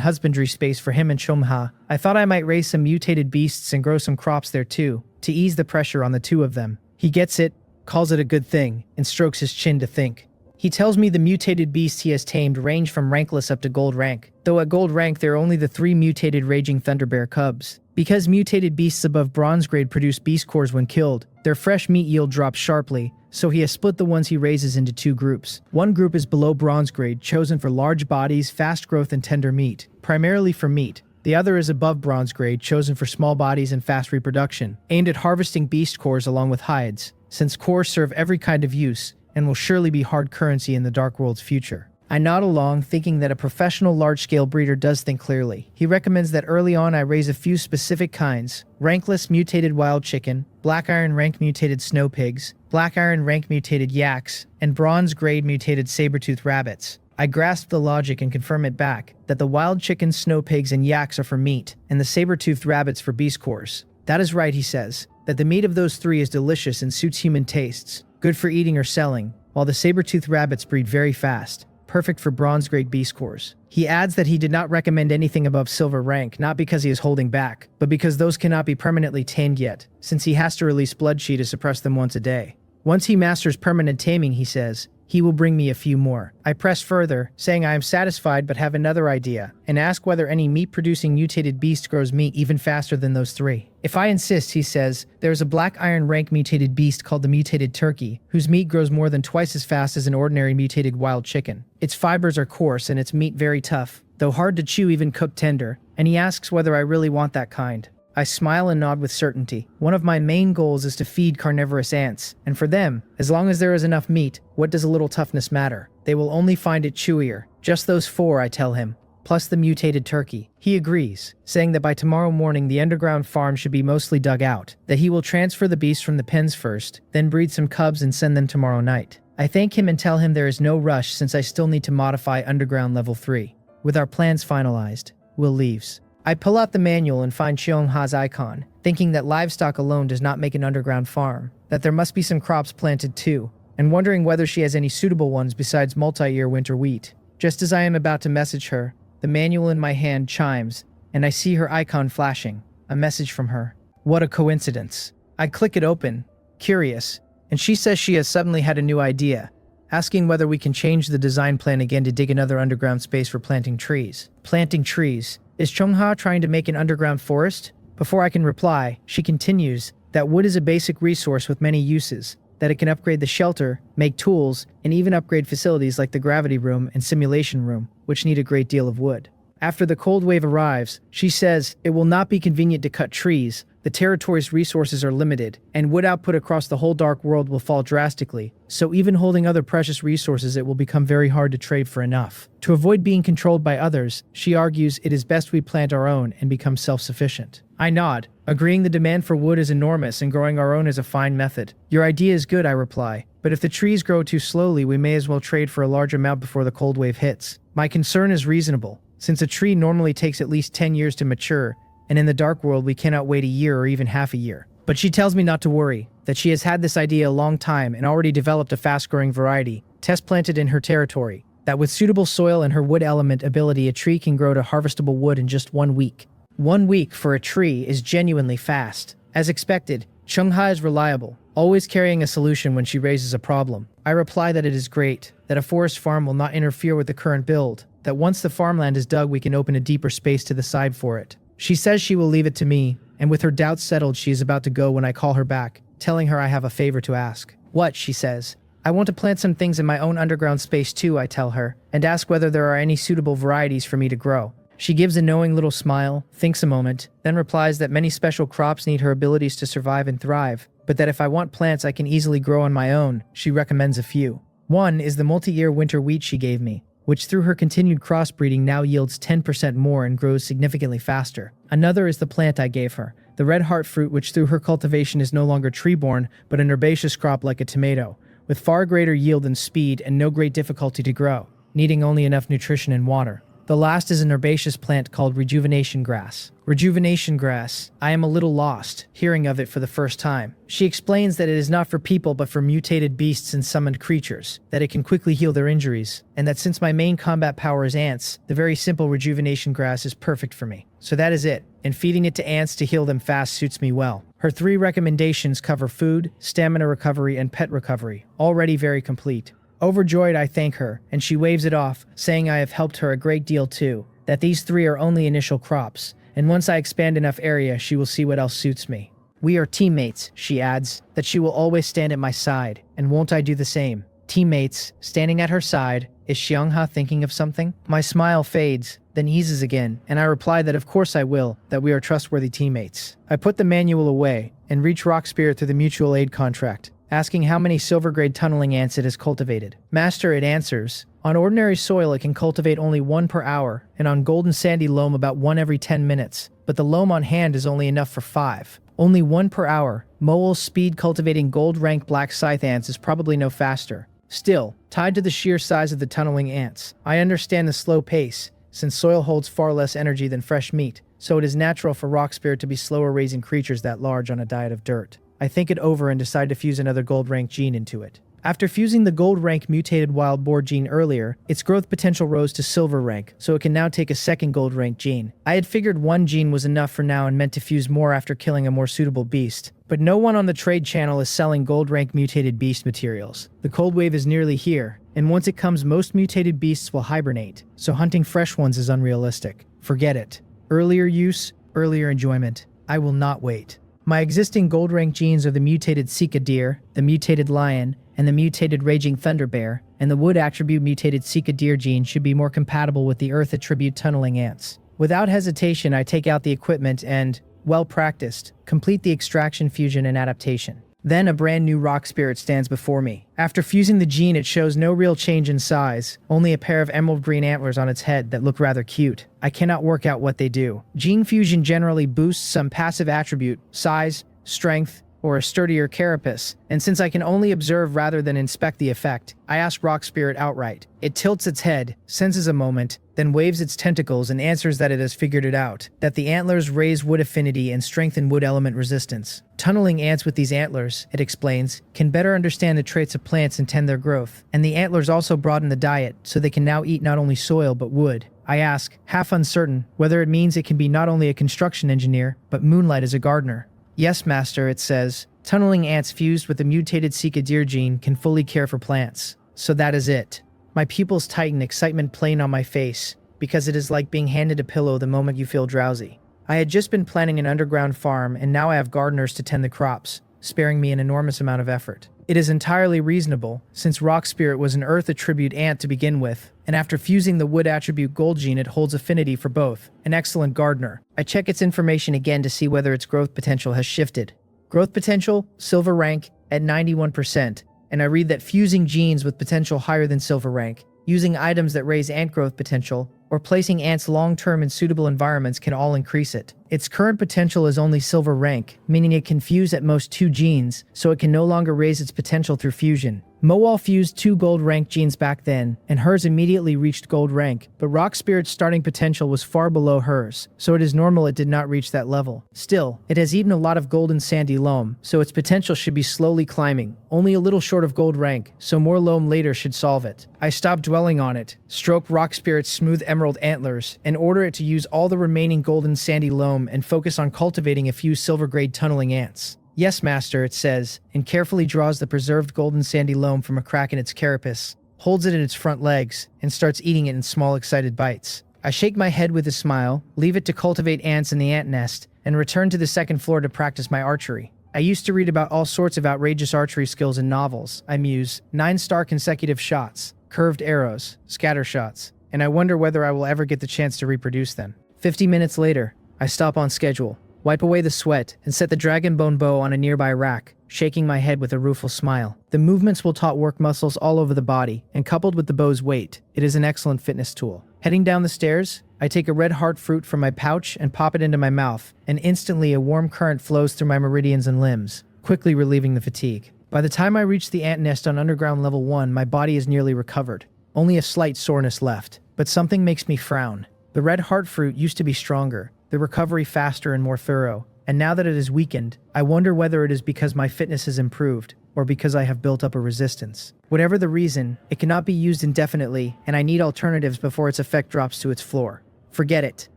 husbandry space for him and Chongha, I thought I might raise some mutated beasts and grow some crops there too, to ease the pressure on the 2 of them. He gets it, calls it a good thing, and strokes his chin to think. He tells me the mutated beasts he has tamed range from rankless up to gold rank, though at gold rank there are only the 3 mutated raging thunderbear cubs. Because mutated beasts above bronze grade produce beast cores when killed, their fresh meat yield drops sharply, so he has split the ones he raises into 2 groups. One group is below bronze grade, chosen for large bodies, fast growth, and tender meat, primarily for meat. The other is above bronze grade, chosen for small bodies and fast reproduction, aimed at harvesting beast cores along with hides, since cores serve every kind of use and will surely be hard currency in the Dark World's future. I nod along, thinking that a professional large-scale breeder does think clearly. He recommends that early on I raise a few specific kinds: rankless mutated wild chicken, black iron rank mutated snow pigs, black iron rank mutated yaks, and bronze grade mutated saber-toothed rabbits. I grasp the logic and confirm it back, that the wild chickens, snow pigs, and yaks are for meat, and the saber-toothed rabbits for beast cores. That is right, he says, that the meat of those 3 is delicious and suits human tastes, good for eating or selling, while the saber-toothed rabbits breed very fast, perfect for bronze-grade beast cores. He adds that he did not recommend anything above silver rank, not because he is holding back, but because those cannot be permanently tamed yet, since he has to release blood chi to suppress them once a day. Once he masters permanent taming, he says, he will bring me a few more. I press further, saying I am satisfied but have another idea, and ask whether any meat-producing mutated beast grows meat even faster than those 3. If I insist, he says, there is a black iron rank mutated beast called the mutated turkey, whose meat grows more than twice as fast as an ordinary mutated wild chicken. Its fibers are coarse and its meat very tough, though hard to chew even cooked tender, and he asks whether I really want that kind. I smile and nod with certainty. One of my main goals is to feed carnivorous ants, and for them, as long as there is enough meat, what does a little toughness matter? They will only find it chewier. Just those 4, I tell him, plus the mutated turkey. He agrees, saying that by tomorrow morning the underground farm should be mostly dug out, that he will transfer the beasts from the pens first, then breed some cubs and send them tomorrow night. I thank him and tell him there is no rush since I still need to modify underground level 3. With our plans finalized, Will leaves. I pull out the manual and find Cheongha's icon, thinking that livestock alone does not make an underground farm, that there must be some crops planted too, and wondering whether she has any suitable ones besides multi-year winter wheat. Just as I am about to message her, the manual in my hand chimes, and I see her icon flashing, a message from her. What a coincidence. I click it open, curious, and she says she has suddenly had a new idea, asking whether we can change the design plan again to dig another underground space for planting trees. Planting trees. Is Cheongha trying to make an underground forest? Before I can reply, she continues that wood is a basic resource with many uses, that it can upgrade the shelter, make tools, and even upgrade facilities like the gravity room and simulation room, which need a great deal of wood. After the cold wave arrives, she says it will not be convenient to cut trees, the territory's resources are limited, and wood output across the whole dark world will fall drastically, so even holding other precious resources it will become very hard to trade for enough. To avoid being controlled by others, she argues it is best we plant our own and become self-sufficient. I nod, agreeing the demand for wood is enormous and growing our own is a fine method. Your idea is good, I reply, but if the trees grow too slowly we may as well trade for a large amount before the cold wave hits. My concern is reasonable, since a tree normally takes at least 10 years to mature, and in the dark world we cannot wait a year or even half a year. But she tells me not to worry, that she has had this idea a long time and already developed a fast-growing variety, test planted in her territory, that with suitable soil and her wood element ability a tree can grow to harvestable wood in just 1 week. 1 week for a tree is genuinely fast. As expected, Cheongha is reliable, always carrying a solution when she raises a problem. I reply that it is great, that a forest farm will not interfere with the current build, that once the farmland is dug we can open a deeper space to the side for it. She says she will leave it to me, and with her doubts settled she is about to go when I call her back, telling her I have a favor to ask. What? She says. I want to plant some things in my own underground space too, I tell her, and ask whether there are any suitable varieties for me to grow. She gives a knowing little smile, thinks a moment, then replies that many special crops need her abilities to survive and thrive, but that if I want plants I can easily grow on my own. She recommends a few. One is the multi-year winter wheat she gave me, which through her continued crossbreeding now yields 10% more and grows significantly faster. Another is the plant I gave her, the red heart fruit, which through her cultivation is no longer tree-borne, but an herbaceous crop like a tomato, with far greater yield and speed and no great difficulty to grow, needing only enough nutrition and water. The last is an herbaceous plant called rejuvenation grass. Rejuvenation grass. I am a little lost, hearing of it for the first time. She explains that it is not for people but for mutated beasts and summoned creatures, that it can quickly heal their injuries, and that since my main combat power is ants, the very simple rejuvenation grass is perfect for me. So that is it, and feeding it to ants to heal them fast suits me well. Her 3 recommendations cover food, stamina recovery, and pet recovery, already very complete. Overjoyed, I thank her, and she waves it off, saying I have helped her a great deal too, that these 3 are only initial crops, and once I expand enough area she will see what else suits me. We are teammates, she adds, that she will always stand at my side, and won't I do the same? Teammates, standing at her side. Is Cheongha thinking of something? My smile fades, then eases again, and I reply that of course I will, that we are trustworthy teammates. I put the manual away, and reach Rock Spirit through the mutual aid contract, asking how many silver-grade tunneling ants it has cultivated. Master, it answers. On ordinary soil it can cultivate only 1 per hour, and on golden sandy loam about 1 every 10 minutes, but the loam on hand is only enough for 5. Only 1 per hour. Moel's speed cultivating gold-rank black scythe ants is probably no faster. Still, tied to the sheer size of the tunneling ants, I understand the slow pace, since soil holds far less energy than fresh meat, so it is natural for Rock Spirit to be slower raising creatures that large on a diet of dirt. I think it over and decide to fuse another gold rank gene into it. After fusing the gold rank mutated wild boar gene earlier, its growth potential rose to silver rank, so it can now take a second gold rank gene. I had figured 1 gene was enough for now and meant to fuse more after killing a more suitable beast, but no one on the trade channel is selling gold rank mutated beast materials. The cold wave is nearly here, and once it comes most mutated beasts will hibernate, so hunting fresh ones is unrealistic. Forget it. Earlier use, earlier enjoyment. I will not wait. My existing gold rank genes are the mutated Sika deer, the mutated lion, and the mutated raging thunder bear, and the wood attribute mutated cycadere gene should be more compatible with the earth attribute tunneling ants. Without hesitation, I take out the equipment and, well practiced, complete the extraction, fusion, and adaptation. Then a brand new rock spirit stands before me. After fusing the gene, it shows no real change in size, only a pair of emerald green antlers on its head that look rather cute. I cannot work out what they do. Gene fusion generally boosts some passive attribute, size, strength, or a sturdier carapace, and since I can only observe rather than inspect the effect, I ask Rock Spirit outright. It tilts its head, senses a moment, then waves its tentacles and answers that it has figured it out, that the antlers raise wood affinity and strengthen wood element resistance. Tunneling ants with these antlers, it explains, can better understand the traits of plants and tend their growth, and the antlers also broaden the diet, so they can now eat not only soil but wood. I ask, half uncertain, whether it means it can be not only a construction engineer, but moonlight as a gardener. Yes, master, it says. Tunneling ants fused with the mutated cycadere gene can fully care for plants. So that is it. My pupils tighten, excitement playing on my face, because it is like being handed a pillow the moment you feel drowsy. I had just been planning an underground farm, and now I have gardeners to tend the crops, sparing me an enormous amount of effort. It is entirely reasonable, since Rock Spirit was an earth attribute ant to begin with, and after fusing the wood attribute gold gene, it holds affinity for both. An excellent gardener. I check its information again to see whether its growth potential has shifted. Growth potential, silver rank, at 91%, and I read that fusing genes with potential higher than silver rank, using items that raise ant growth potential, or placing ants long-term in suitable environments can all increase it. Its current potential is only silver rank, meaning it can fuse at most 2 genes, so it can no longer raise its potential through fusion. Moal fused 2 gold rank genes back then, and hers immediately reached gold rank, but Rock Spirit's starting potential was far below hers, so it is normal it did not reach that level. Still, it has eaten a lot of golden sandy loam, so its potential should be slowly climbing, only a little short of gold rank, so more loam later should solve it. I stop dwelling on it, stroke Rock Spirit's smooth emerald antlers, and order it to use all the remaining golden sandy loam and focus on cultivating a few silver-grade tunneling ants. Yes, master, it says, and carefully draws the preserved golden sandy loam from a crack in its carapace, holds it in its front legs, and starts eating it in small excited bites. I shake my head with a smile, leave it to cultivate ants in the ant nest, and return to the second floor to practice my archery. I used to read about all sorts of outrageous archery skills in novels, I muse, 9-star consecutive shots, curved arrows, scatter shots, and I wonder whether I will ever get the chance to reproduce them. 50 minutes later, I stop on schedule, wipe away the sweat, and set the dragon bone bow on a nearby rack, shaking my head with a rueful smile. The movements will taut work muscles all over the body, and coupled with the bow's weight, it is an excellent fitness tool. Heading down the stairs, I take a red heart fruit from my pouch and pop it into my mouth, and instantly a warm current flows through my meridians and limbs, quickly relieving the fatigue. By the time I reach the ant nest on underground level 1, my body is nearly recovered. Only a slight soreness left, but something makes me frown. The red heart fruit used to be stronger, the recovery faster and more thorough, and now that it is weakened, I wonder whether it is because my fitness has improved, or because I have built up a resistance. Whatever the reason, it cannot be used indefinitely, and I need alternatives before its effect drops to its floor. Forget it.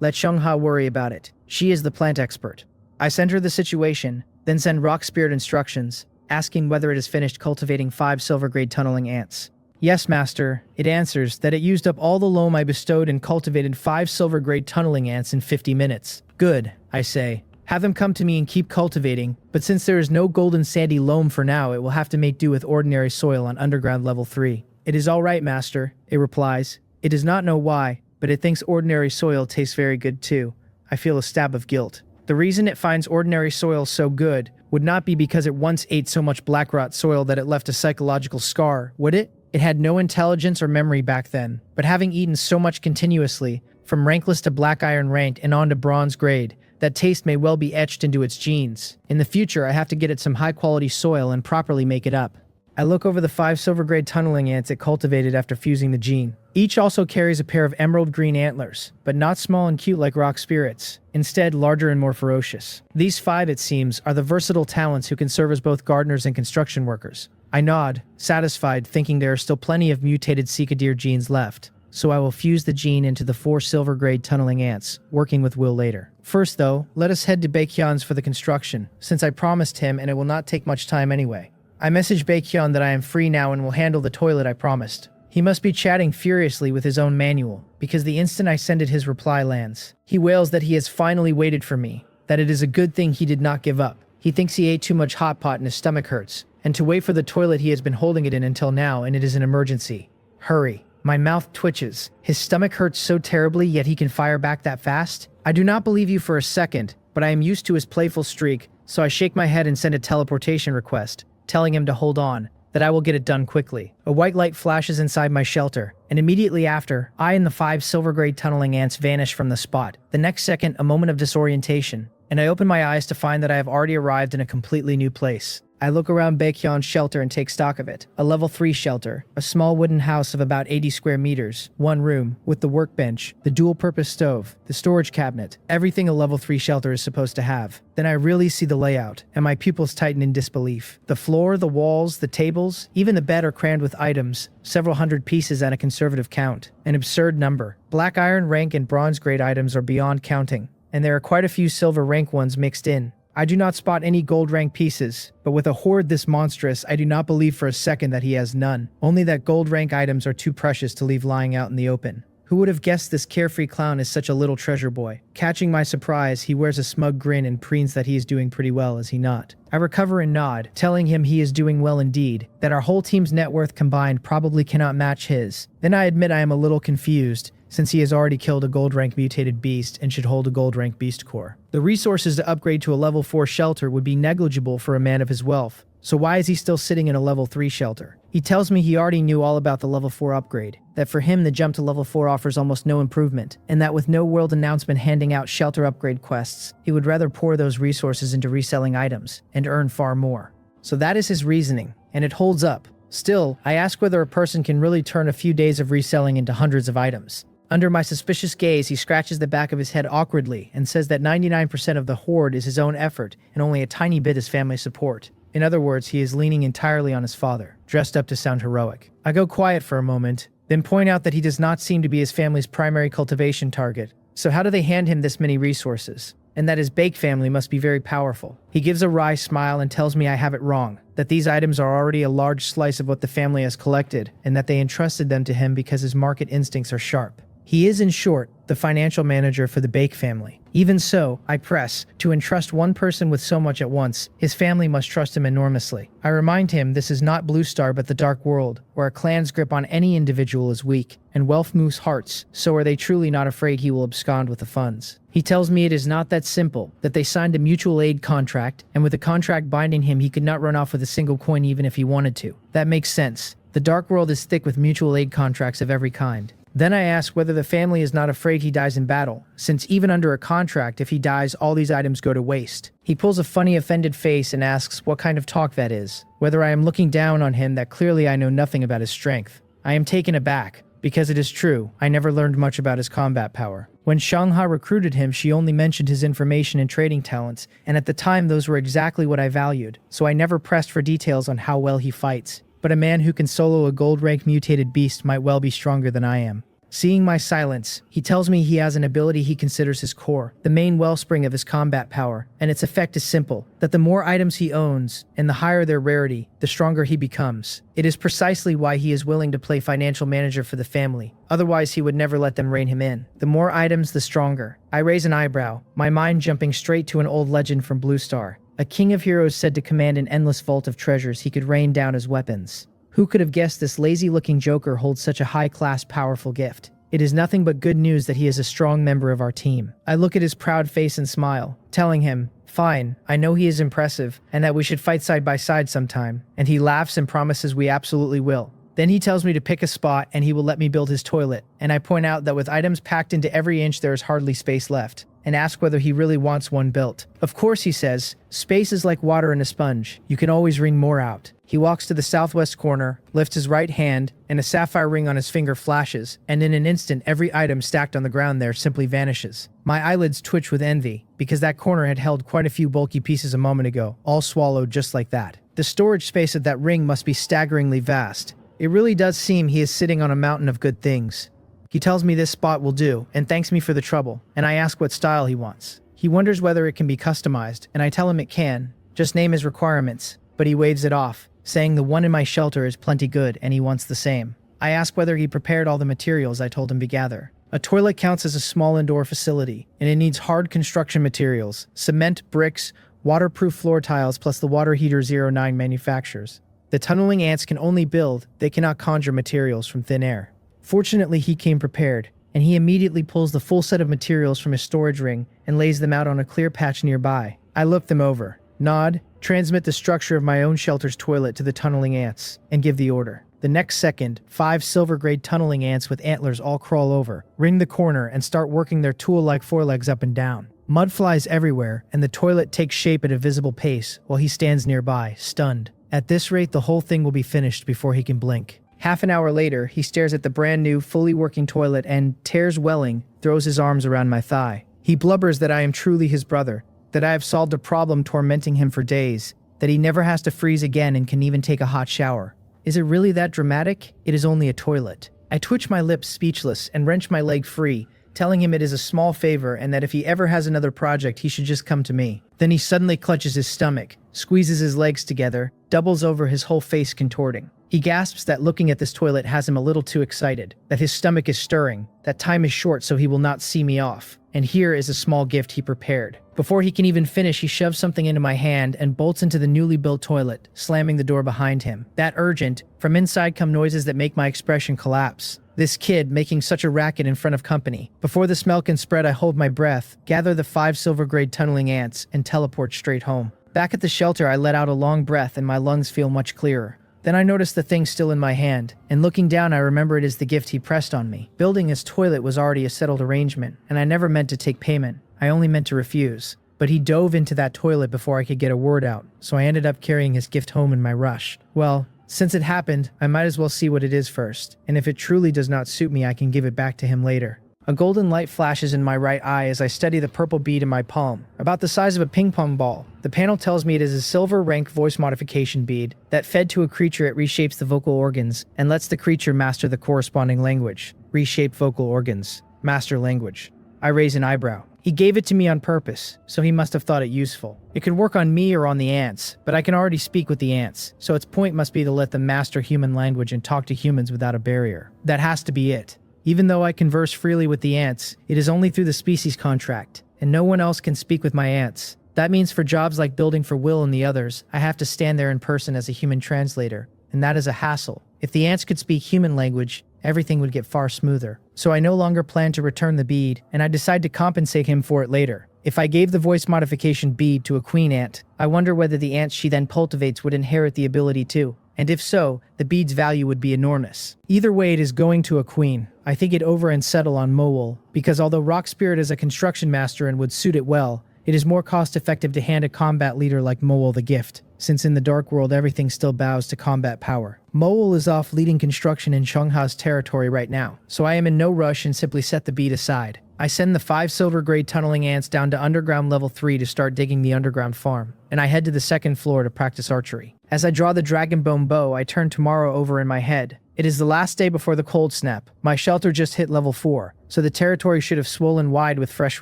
Let Xiongha worry about it. She is the plant expert. I send her the situation, then send Rock Spirit instructions, asking whether it has finished cultivating 5 silver-grade tunneling ants. Yes, master, it answers that it used up all the loam I bestowed and cultivated 5 silver-grade tunneling ants in 50 minutes. Good, I say. Have them come to me and keep cultivating, but since there is no golden sandy loam for now, it will have to make do with ordinary soil on underground level 3. It is all right, master, it replies. It does not know why, but it thinks ordinary soil tastes very good too. I feel a stab of guilt. The reason it finds ordinary soil so good would not be because it once ate so much black rot soil that it left a psychological scar, would it? It had no intelligence or memory back then, but having eaten so much continuously, from rankless to black iron rank and on to bronze grade, that taste may well be etched into its genes. In the future, I have to get it some high-quality soil and properly make it up. I look over the 5 silver-grade tunneling ants it cultivated after fusing the gene. Each also carries a pair of emerald green antlers, but not small and cute like Rock Spirit's, instead larger and more ferocious. These 5, it seems, are the versatile talents who can serve as both gardeners and construction workers. I nod, satisfied, thinking there are still plenty of mutated cycadere genes left, so I will fuse the gene into the 4 silver-grade tunneling ants, working with Will later. First though, let us head to Baekhyun's for the construction, since I promised him and it will not take much time anyway. I message Baekhyun that I am free now and will handle the toilet I promised. He must be chatting furiously with his own manual, because the instant I send it his reply lands. He wails that he has finally waited for me, that it is a good thing he did not give up. He thinks he ate too much hot pot and his stomach hurts, and to wait for the toilet he has been holding it in until now, and it is an emergency. Hurry. My mouth twitches. His stomach hurts so terribly, yet he can fire back that fast? I do not believe you for a second, but I am used to his playful streak, so I shake my head and send a teleportation request, telling him to hold on, that I will get it done quickly. A white light flashes inside my shelter, and immediately after, I and the 5 silver-gray tunneling ants vanish from the spot. The next second, a moment of disorientation, and I open my eyes to find that I have already arrived in a completely new place. I look around Baekhyun's shelter and take stock of it. A level 3 shelter, a small wooden house of about 80 square meters, 1 room, with the workbench, the dual-purpose stove, the storage cabinet, everything a level 3 shelter is supposed to have. Then I really see the layout, and my pupils tighten in disbelief. The floor, the walls, the tables, even the bed are crammed with items, several hundred pieces at a conservative count. An absurd number. Black iron rank and bronze grade items are beyond counting, and there are quite a few silver rank ones mixed in. I do not spot any gold rank pieces, but with a hoard this monstrous, I do not believe for a second that he has none. Only that gold rank items are too precious to leave lying out in the open. Who would have guessed this carefree clown is such a little treasure boy? Catching my surprise, he wears a smug grin and preens that he is doing pretty well, is he not? I recover and nod, telling him he is doing well indeed, that our whole team's net worth combined probably cannot match his. Then I admit I am a little confused, since he has already killed a gold rank mutated beast and should hold a gold rank beast core. The resources to upgrade to a level 4 shelter would be negligible for a man of his wealth, so why is he still sitting in a level 3 shelter? He tells me he already knew all about the level 4 upgrade, that for him the jump to level 4 offers almost no improvement, and that with no world announcement handing out shelter upgrade quests, he would rather pour those resources into reselling items, and earn far more. So that is his reasoning, and it holds up. Still, I ask whether a person can really turn a few days of reselling into hundreds of items. Under my suspicious gaze, he scratches the back of his head awkwardly and says that 99% of the hoard is his own effort and only a tiny bit is family support. In other words, he is leaning entirely on his father, dressed up to sound heroic. I go quiet for a moment, then point out that he does not seem to be his family's primary cultivation target. So how do they hand him this many resources? And that his Bake family must be very powerful. He gives a wry smile and tells me I have it wrong, that these items are already a large slice of what the family has collected, and that they entrusted them to him because his market instincts are sharp. He is, in short, the financial manager for the Bake family. Even so, I press, to entrust one person with so much at once, his family must trust him enormously. I remind him this is not Blue Star but the Dark World, where a clan's grip on any individual is weak, and wealth moves hearts, so are they truly not afraid he will abscond with the funds. He tells me it is not that simple, that they signed a mutual aid contract, and with the contract binding him he could not run off with a single coin even if he wanted to. That makes sense. The Dark World is thick with mutual aid contracts of every kind. Then I ask whether the family is not afraid he dies in battle, since even under a contract, if he dies, all these items go to waste. He pulls a funny offended face and asks what kind of talk that is, whether I am looking down on him that clearly I know nothing about his strength. I am taken aback, because it is true, I never learned much about his combat power. When Shangha recruited him, she only mentioned his information and trading talents, and at the time those were exactly what I valued, so I never pressed for details on how well he fights. But a man who can solo a gold-rank mutated beast might well be stronger than I am. Seeing my silence, he tells me he has an ability he considers his core, the main wellspring of his combat power, and its effect is simple, that the more items he owns, and the higher their rarity, the stronger he becomes. It is precisely why he is willing to play financial manager for the family, otherwise he would never let them rein him in. The more items, the stronger. I raise an eyebrow, my mind jumping straight to an old legend from Blue Star. A king of heroes said to command an endless vault of treasures he could rain down as weapons. Who could have guessed this lazy-looking joker holds such a high-class, powerful gift? It is nothing but good news that he is a strong member of our team. I look at his proud face and smile, telling him, fine, I know he is impressive, and that we should fight side by side sometime. And he laughs and promises we absolutely will. Then he tells me to pick a spot and he will let me build his toilet, and I point out that with items packed into every inch there is hardly space left, and ask whether he really wants one built. Of course, he says, space is like water in a sponge, you can always wring more out. He walks to the southwest corner, lifts his right hand, and a sapphire ring on his finger flashes, and in an instant every item stacked on the ground there simply vanishes. My eyelids twitch with envy, because that corner had held quite a few bulky pieces a moment ago, all swallowed just like that. The storage space of that ring must be staggeringly vast. It really does seem he is sitting on a mountain of good things. He tells me this spot will do, and thanks me for the trouble, and I ask what style he wants. He wonders whether it can be customized, and I tell him it can. Just name his requirements, but he waves it off, saying the one in my shelter is plenty good and he wants the same. I ask whether he prepared all the materials I told him to gather. A toilet counts as a small indoor facility, and it needs hard construction materials, cement, bricks, waterproof floor tiles plus the water heater 09 manufactures. The tunneling ants can only build, they cannot conjure materials from thin air. Fortunately, he came prepared, and he immediately pulls the full set of materials from his storage ring and lays them out on a clear patch nearby. I look them over, nod, transmit the structure of my own shelter's toilet to the tunneling ants, and give the order. The next second, 5 silver-grade tunneling ants with antlers all crawl over, ring the corner, and start working their tool-like forelegs up and down. Mud flies everywhere, and the toilet takes shape at a visible pace while he stands nearby, stunned. At this rate, the whole thing will be finished before he can blink. Half an hour later, he stares at the brand new, fully working toilet and, tears welling, throws his arms around my thigh. He blubbers that I am truly his brother, that I have solved a problem tormenting him for days, that he never has to freeze again and can even take a hot shower. Is it really that dramatic? It is only a toilet. I twitch my lips speechless and wrench my leg free, telling him it is a small favor and that if he ever has another project, he should just come to me. Then he suddenly clutches his stomach, squeezes his legs together, doubles over, his whole face contorting. He gasps that looking at this toilet has him a little too excited, that his stomach is stirring, that time is short so he will not see me off. And here is a small gift he prepared. Before he can even finish, he shoves something into my hand and bolts into the newly built toilet, slamming the door behind him. That urgent, from inside come noises that make my expression collapse. This kid making such a racket in front of company. Before the smell can spread, I hold my breath, gather the 5 silver-grade tunneling ants, and teleport straight home. Back at the shelter, I let out a long breath and my lungs feel much clearer. Then I notice the thing still in my hand, and looking down I remember it is the gift he pressed on me. Building his toilet was already a settled arrangement, and I never meant to take payment. I only meant to refuse. But he dove into that toilet before I could get a word out, so I ended up carrying his gift home in my rush. Well, since it happened, I might as well see what it is first, and if it truly does not suit me, I can give it back to him later. A golden light flashes in my right eye as I study the purple bead in my palm, about the size of a ping pong ball. The panel tells me it is a silver rank voice modification bead that fed to a creature. It reshapes the vocal organs and lets the creature master the corresponding language. Reshape vocal organs. Master language. I raise an eyebrow. He gave it to me on purpose, so he must have thought it useful. It could work on me or on the ants, but I can already speak with the ants, so its point must be to let them master human language and talk to humans without a barrier. That has to be it. Even though I converse freely with the ants, it is only through the species contract, and no one else can speak with my ants. That means for jobs like building for Will and the others, I have to stand there in person as a human translator, and that is a hassle. If the ants could speak human language, everything would get far smoother. So I no longer plan to return the bead, and I decide to compensate him for it later. If I gave the voice modification bead to a queen ant, I wonder whether the ants she then cultivates would inherit the ability too. And if so, the bead's value would be enormous. Either way, it is going to a queen. I think it over and settle on Mowol, because although Rock Spirit is a construction master and would suit it well, it is more cost-effective to hand a combat leader like Mowol the gift, since in the Dark World everything still bows to combat power. Mowol is off leading construction in Shangha's territory right now, so I am in no rush and simply set the bead aside. I send the 5 silver-grade tunneling ants down to underground level 3 to start digging the underground farm, and I head to the 2nd floor to practice archery. As I draw the dragon bone bow, I turn tomorrow over in my head. It is the last day before the cold snap. My shelter just hit level 4, so the territory should have swollen wide with fresh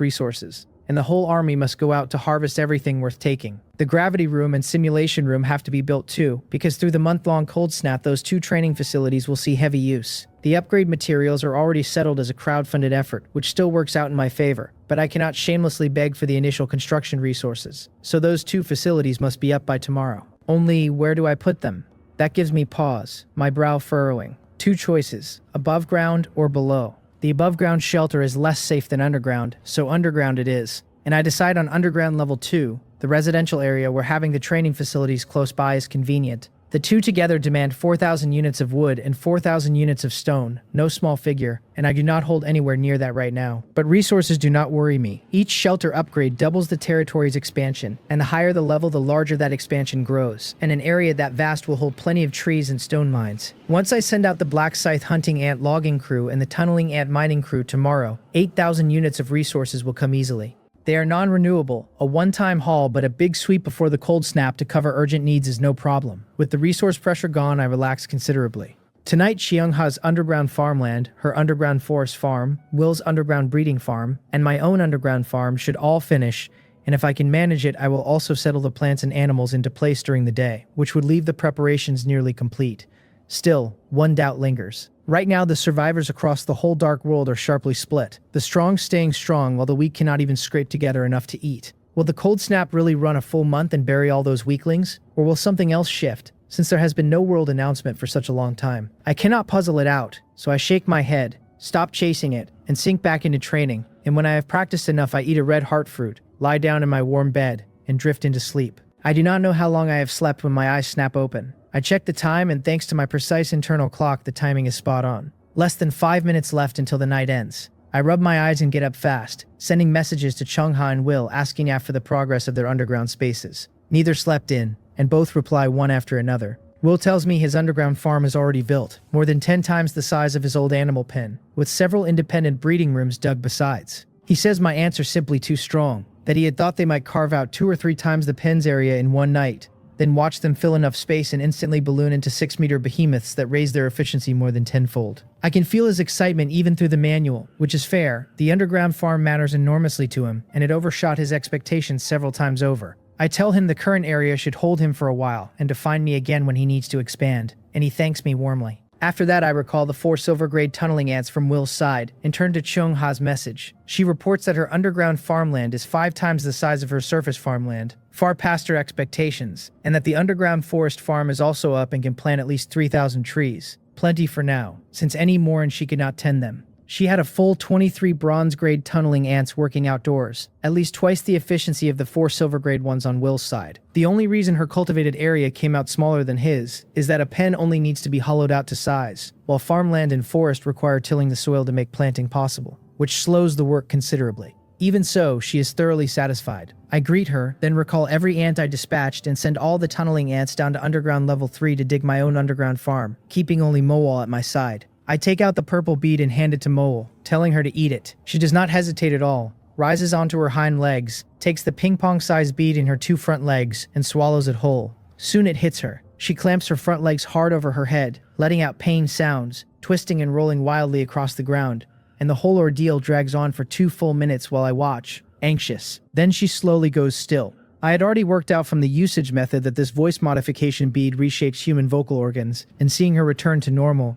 resources, and the whole army must go out to harvest everything worth taking. The gravity room and simulation room have to be built too, because through the month-long cold snap, those 2 training facilities will see heavy use. The upgrade materials are already settled as a crowd-funded effort, which still works out in my favor, but I cannot shamelessly beg for the initial construction resources, so those 2 facilities must be up by tomorrow. Only, where do I put them? That gives me pause, my brow furrowing. 2 choices, above ground or below. The above ground shelter is less safe than underground, so underground it is. And I decide on underground level 2, the residential area where having the training facilities close by is convenient. The 2 together demand 4,000 units of wood and 4,000 units of stone, no small figure, and I do not hold anywhere near that right now. But resources do not worry me. Each shelter upgrade doubles the territory's expansion, and the higher the level, the larger that expansion grows, and an area that vast will hold plenty of trees and stone mines. Once I send out the black scythe hunting ant logging crew and the tunneling ant mining crew tomorrow, 8,000 units of resources will come easily. They are non-renewable, a one-time haul, but a big sweep before the cold snap to cover urgent needs is no problem. With the resource pressure gone, I relax considerably. Tonight, Xiongha's underground farmland, her underground forest farm, Will's underground breeding farm, and my own underground farm should all finish, and if I can manage it, I will also settle the plants and animals into place during the day, which would leave the preparations nearly complete. Still, one doubt lingers. Right now, the survivors across the whole Dark World are sharply split, the strong staying strong while the weak cannot even scrape together enough to eat. Will the cold snap really run a full month and bury all those weaklings? Or will something else shift, since there has been no world announcement for such a long time? I cannot puzzle it out, so I shake my head, stop chasing it, and sink back into training. And when I have practiced enough, I eat a red heart fruit, lie down in my warm bed, and drift into sleep. I do not know how long I have slept when my eyes snap open. I check the time, and thanks to my precise internal clock, the timing is spot on. Less than 5 minutes left until the night ends. I rub my eyes and get up fast, sending messages to Chung-ha and Will asking after the progress of their underground spaces. Neither slept in, and both reply one after another. Will tells me his underground farm is already built, more than 10 times the size of his old animal pen, with several independent breeding rooms dug besides. He says my answer's simply too strong, that he had thought they might carve out 2 or 3 times the pen's area in one night, then watch them fill enough space and instantly balloon into 6-meter behemoths that raise their efficiency more than tenfold. I can feel his excitement even through the manual, which is fair. The underground farm matters enormously to him, and it overshot his expectations several times over. I tell him the current area should hold him for a while, and to find me again when he needs to expand, and he thanks me warmly. After that, I recall the 4 silver-grade tunneling ants from Will's side and turn to Chung-ha's message. She reports that her underground farmland is 5 times the size of her surface farmland, far past her expectations, and that the underground forest farm is also up and can plant at least 3,000 trees. Plenty for now, since any more and she could not tend them. She had a full 23 bronze-grade tunneling ants working outdoors, at least twice the efficiency of the 4 silver-grade ones on Will's side. The only reason her cultivated area came out smaller than his is that a pen only needs to be hollowed out to size, while farmland and forest require tilling the soil to make planting possible, which slows the work considerably. Even so, she is thoroughly satisfied. I greet her, then recall every ant I dispatched and send all the tunneling ants down to underground level 3 to dig my own underground farm, keeping only Mowal at my side. I take out the purple bead and hand it to Mowal, telling her to eat it. She does not hesitate at all, rises onto her hind legs, takes the ping-pong-sized bead in her 2 front legs, and swallows it whole. Soon it hits her. She clamps her front legs hard over her head, letting out pain sounds, twisting and rolling wildly across the ground, and the whole ordeal drags on for 2 full minutes while I watch, anxious. Then she slowly goes still. I had already worked out from the usage method that this voice modification bead reshapes human vocal organs, and seeing her return to normal,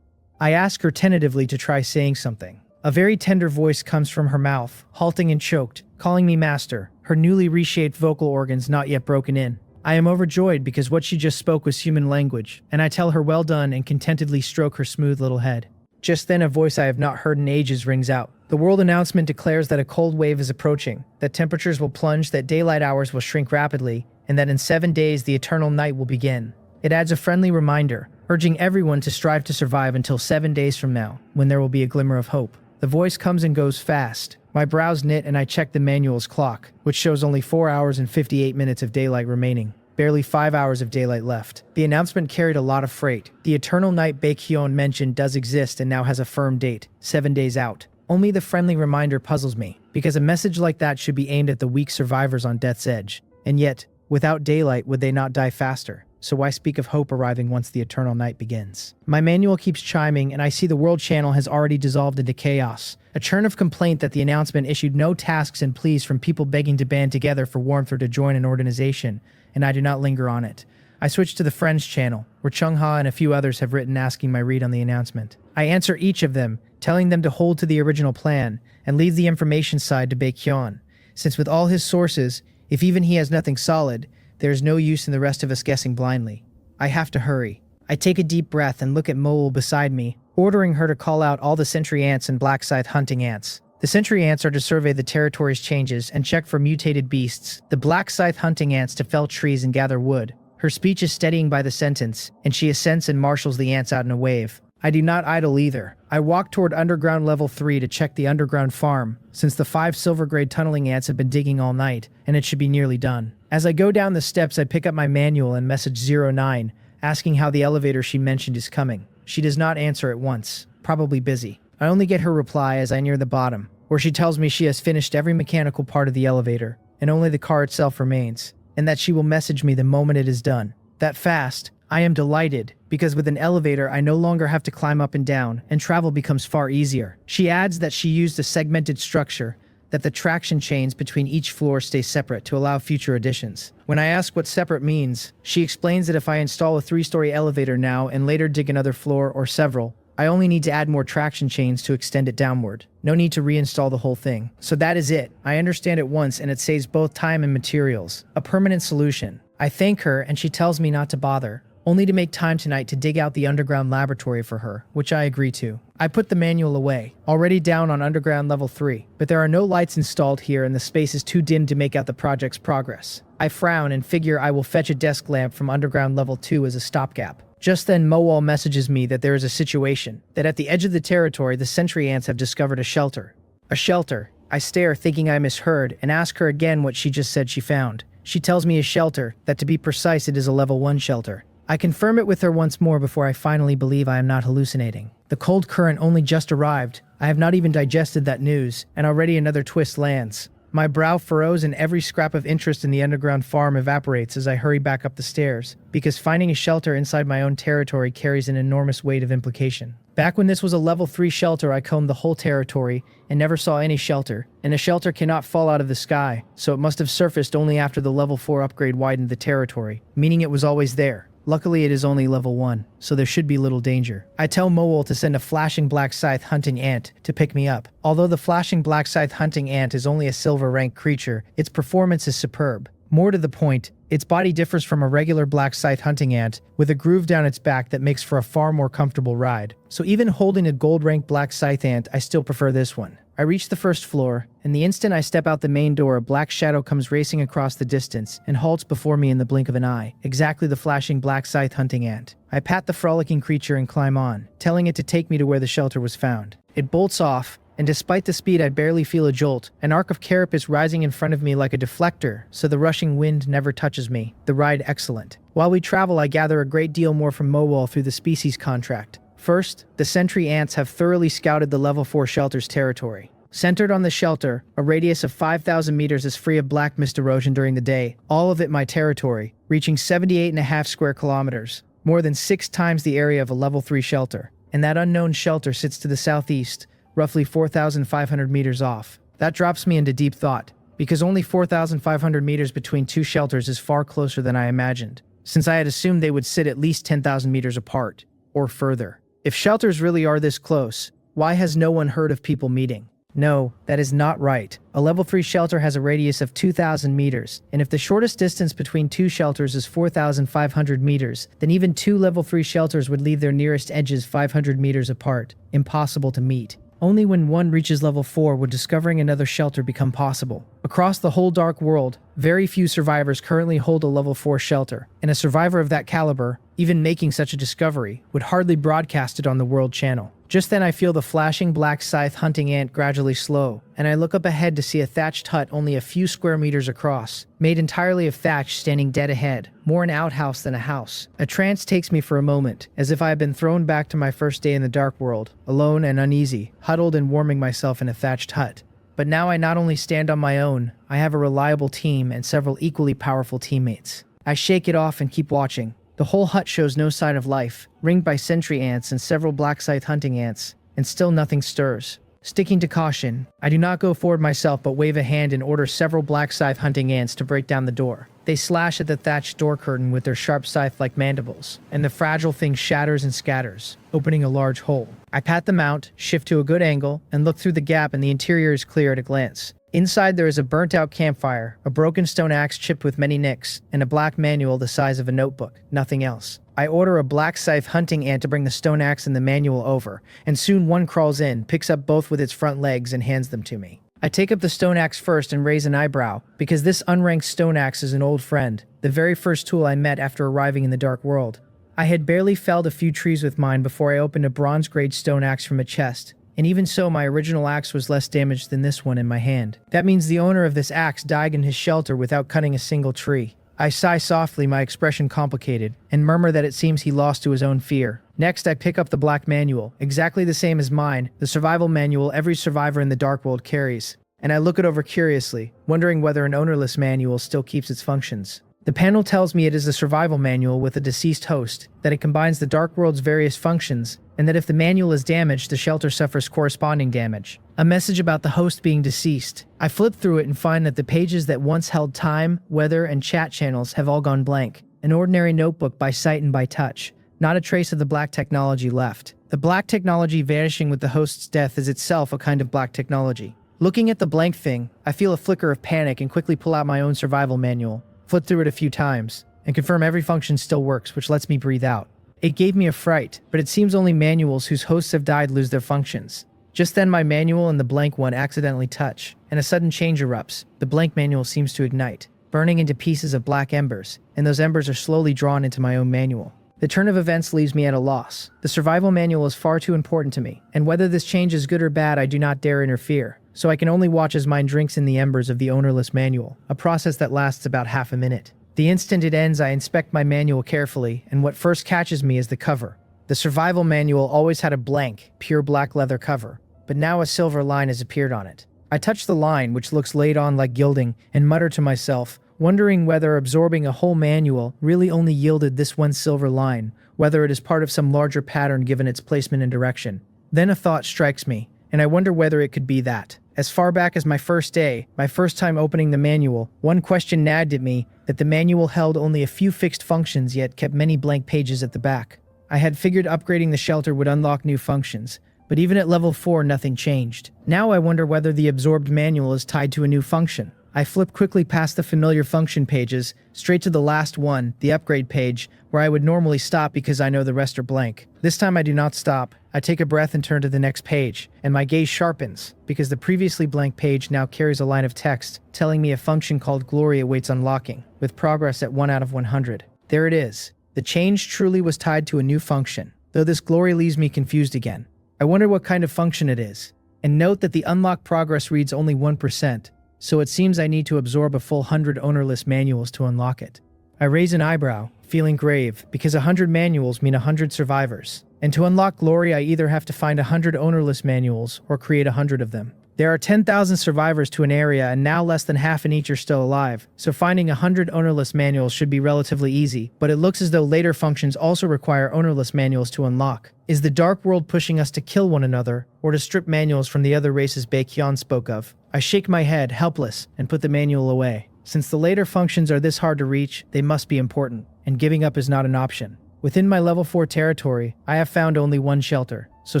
I ask her tentatively to try saying something. A very tender voice comes from her mouth, halting and choked, calling me master, her newly reshaped vocal organs not yet broken in. I am overjoyed because what she just spoke was human language, and I tell her well done and contentedly stroke her smooth little head. Just then a voice I have not heard in ages rings out. The world announcement declares that a cold wave is approaching, that temperatures will plunge, that daylight hours will shrink rapidly, and that in 7 days the eternal night will begin. It adds a friendly reminder, urging everyone to strive to survive until 7 days from now, when there will be a glimmer of hope. The voice comes and goes fast. My brows knit and I check the manual's clock, which shows only 4 hours and 58 minutes of daylight remaining. Barely 5 hours of daylight left. The announcement carried a lot of freight. The eternal night Baekhyun mentioned does exist and now has a firm date, 7 days out. Only the friendly reminder puzzles me, because a message like that should be aimed at the weak survivors on death's edge. And yet, without daylight, would they not die faster? So why speak of hope arriving once the eternal night begins? My manual keeps chiming, and I see the world channel has already dissolved into chaos. A churn of complaint that the announcement issued no tasks and pleas from people begging to band together for warmth or to join an organization, and I do not linger on it. I switch to the Friends channel, where Chung-ha and a few others have written asking my read on the announcement. I answer each of them, telling them to hold to the original plan, and leave the information side to Baekhyun, since with all his sources, if even he has nothing solid, there is no use in the rest of us guessing blindly. I have to hurry. I take a deep breath and look at Mowal beside me, ordering her to call out all the sentry ants and black scythe hunting ants. The sentry ants are to survey the territory's changes and check for mutated beasts. The black scythe hunting ants to fell trees and gather wood. Her speech is steadying by the sentence, and she assents and marshals the ants out in a wave. I do not idle either. I walk toward underground level 3 to check the underground farm, since the 5 silver-grade tunneling ants have been digging all night, and it should be nearly done. As I go down the steps, I pick up my manual and message 09, asking how the elevator she mentioned is coming. She does not answer at once, probably busy. I only get her reply as I near the bottom, where she tells me she has finished every mechanical part of the elevator, and only the car itself remains, and that she will message me the moment it is done. That fast, I am delighted, because with an elevator I no longer have to climb up and down, and travel becomes far easier. She adds that she used a segmented structure, that the traction chains between each floor stay separate to allow future additions. When I ask what separate means, she explains that if I install a 3-story elevator now and later dig another floor or several, I only need to add more traction chains to extend it downward. No need to reinstall the whole thing. So that is it. I understand it once and it saves both time and materials. A permanent solution. I thank her and she tells me not to bother, only to make time tonight to dig out the underground laboratory for her, which I agree to. I put the manual away, already down on underground level 3, but there are no lights installed here and the space is too dim to make out the project's progress. I frown and figure I will fetch a desk lamp from underground level 2 as a stopgap. Just then Mowal messages me that there is a situation, that at the edge of the territory the sentry ants have discovered a shelter. A shelter. I stare thinking I misheard and ask her again what she just said she found. She tells me a shelter, that to be precise it is a level 1 shelter. I confirm it with her once more before I finally believe I am not hallucinating. The cold current only just arrived. I have not even digested that news, and already another twist lands. My brow furrows and every scrap of interest in the underground farm evaporates as I hurry back up the stairs, because finding a shelter inside my own territory carries an enormous weight of implication. Back when this was a level 3 shelter, I combed the whole territory and never saw any shelter, and a shelter cannot fall out of the sky, so it must have surfaced only after the level 4 upgrade widened the territory, meaning it was always there. Luckily it is only level 1, so there should be little danger. I tell Mowal to send a flashing black scythe hunting ant to pick me up. Although the flashing black scythe hunting ant is only a silver rank creature, its performance is superb. More to the point, its body differs from a regular black scythe hunting ant, with a groove down its back that makes for a far more comfortable ride. So even holding a gold rank black scythe ant, I still prefer this one. I reach the first floor, and the instant I step out the main door, a black shadow comes racing across the distance and halts before me in the blink of an eye, exactly the flashing black scythe hunting ant. I pat the frolicking creature and climb on, telling it to take me to where the shelter was found. It bolts off, and despite the speed I barely feel a jolt. An arc of carapace rising in front of me like a deflector, so the rushing wind never touches me. The ride excellent. While we travel, I gather a great deal more from Mowal through the species contract. First, the sentry ants have thoroughly scouted the level 4 shelter's territory. Centered on the shelter, a radius of 5,000 meters is free of black mist erosion during the day, all of it my territory, reaching 78.5 square kilometers, more than 6 times the area of a level 3 shelter. And that unknown shelter sits to the southeast, roughly 4,500 meters off. That drops me into deep thought, because only 4,500 meters between two shelters is far closer than I imagined, since I had assumed they would sit at least 10,000 meters apart, or further. If shelters really are this close, why has no one heard of people meeting? No, that is not right. A level 3 shelter has a radius of 2,000 meters, and if the shortest distance between two shelters is 4,500 meters, then even two level 3 shelters would leave their nearest edges 500 meters apart, impossible to meet. Only when one reaches level 4 would discovering another shelter become possible. Across the whole dark world, very few survivors currently hold a level 4 shelter, and a survivor of that caliber, even making such a discovery, would hardly broadcast it on the world channel. Just then I feel the flashing black scythe hunting ant gradually slow, and I look up ahead to see a thatched hut only a few square meters across, made entirely of thatch standing dead ahead, more an outhouse than a house. A trance takes me for a moment, as if I had been thrown back to my first day in the dark world, alone and uneasy, huddled and warming myself in a thatched hut. But now I not only stand on my own, I have a reliable team and several equally powerful teammates. I shake it off and keep watching. The whole hut shows no sign of life, ringed by sentry ants and several black scythe hunting ants, and still nothing stirs. Sticking to caution, I do not go forward myself but wave a hand and order several black scythe hunting ants to break down the door. They slash at the thatched door curtain with their sharp scythe-like mandibles, and the fragile thing shatters and scatters, opening a large hole. I pat the mount, shift to a good angle, and look through the gap, and the interior is clear at a glance. Inside there is a burnt-out campfire, a broken stone axe chipped with many nicks, and a black manual the size of a notebook. Nothing else. I order a black scythe hunting ant to bring the stone axe and the manual over, and soon one crawls in, picks up both with its front legs, and hands them to me. I take up the stone axe first and raise an eyebrow, because this unranked stone axe is an old friend, the very first tool I met after arriving in the dark world. I had barely felled a few trees with mine before I opened a bronze-grade stone axe from a chest, and even so my original axe was less damaged than this one in my hand. That means the owner of this axe died in his shelter without cutting a single tree. I sigh softly, my expression complicated, and murmur that it seems he lost to his own fear. Next, I pick up the black manual, exactly the same as mine, the survival manual every survivor in the dark world carries, and I look it over curiously, wondering whether an ownerless manual still keeps its functions. The panel tells me it is the survival manual with a deceased host, that it combines the dark world's various functions, and that if the manual is damaged, the shelter suffers corresponding damage. A message about the host being deceased. I flip through it and find that the pages that once held time, weather, and chat channels have all gone blank. An ordinary notebook by sight and by touch. Not a trace of the black technology left. The black technology vanishing with the host's death is itself a kind of black technology. Looking at the blank thing, I feel a flicker of panic and quickly pull out my own survival manual, flip through it a few times, and confirm every function still works, which lets me breathe out. It gave me a fright, but it seems only manuals whose hosts have died lose their functions. Just then my manual and the blank one accidentally touch, and a sudden change erupts. The blank manual seems to ignite, burning into pieces of black embers, and those embers are slowly drawn into my own manual. The turn of events leaves me at a loss. The survival manual is far too important to me, and whether this change is good or bad I do not dare interfere, so I can only watch as mine drinks in the embers of the ownerless manual, a process that lasts about half a minute. The instant it ends I inspect my manual carefully, and what first catches me is the cover. The survival manual always had a blank, pure black leather cover, but now a silver line has appeared on it. I touch the line, which looks laid on like gilding, and mutter to myself, wondering whether absorbing a whole manual really only yielded this one silver line, whether it is part of some larger pattern given its placement and direction. Then a thought strikes me, and I wonder whether it could be that. As far back as my first day, my first time opening the manual, one question nagged at me that the manual held only a few fixed functions yet kept many blank pages at the back. I had figured upgrading the shelter would unlock new functions, but even at level 4 nothing changed. Now I wonder whether the absorbed manual is tied to a new function. I flip quickly past the familiar function pages, straight to the last one, the upgrade page, where I would normally stop because I know the rest are blank. This time I do not stop. I take a breath and turn to the next page, and my gaze sharpens, because the previously blank page now carries a line of text telling me a function called Glory awaits unlocking, with progress at 1 out of 100. There it is. The change truly was tied to a new function, though this Glory leaves me confused again. I wonder what kind of function it is. And note that the unlock progress reads only 1%, so it seems I need to absorb a full 100 ownerless manuals to unlock it. I raise an eyebrow, feeling grave, because 100 manuals mean 100 survivors. And to unlock Glory I either have to find 100 ownerless manuals or create 100 of them. There are 10,000 survivors to an area and now less than half in each are still alive, so finding 100 ownerless manuals should be relatively easy, but it looks as though later functions also require ownerless manuals to unlock. Is the Dark World pushing us to kill one another, or to strip manuals from the other races Baekhyun spoke of? I shake my head, helpless, and put the manual away. Since the later functions are this hard to reach, they must be important, and giving up is not an option. Within my level 4 territory, I have found only one shelter, so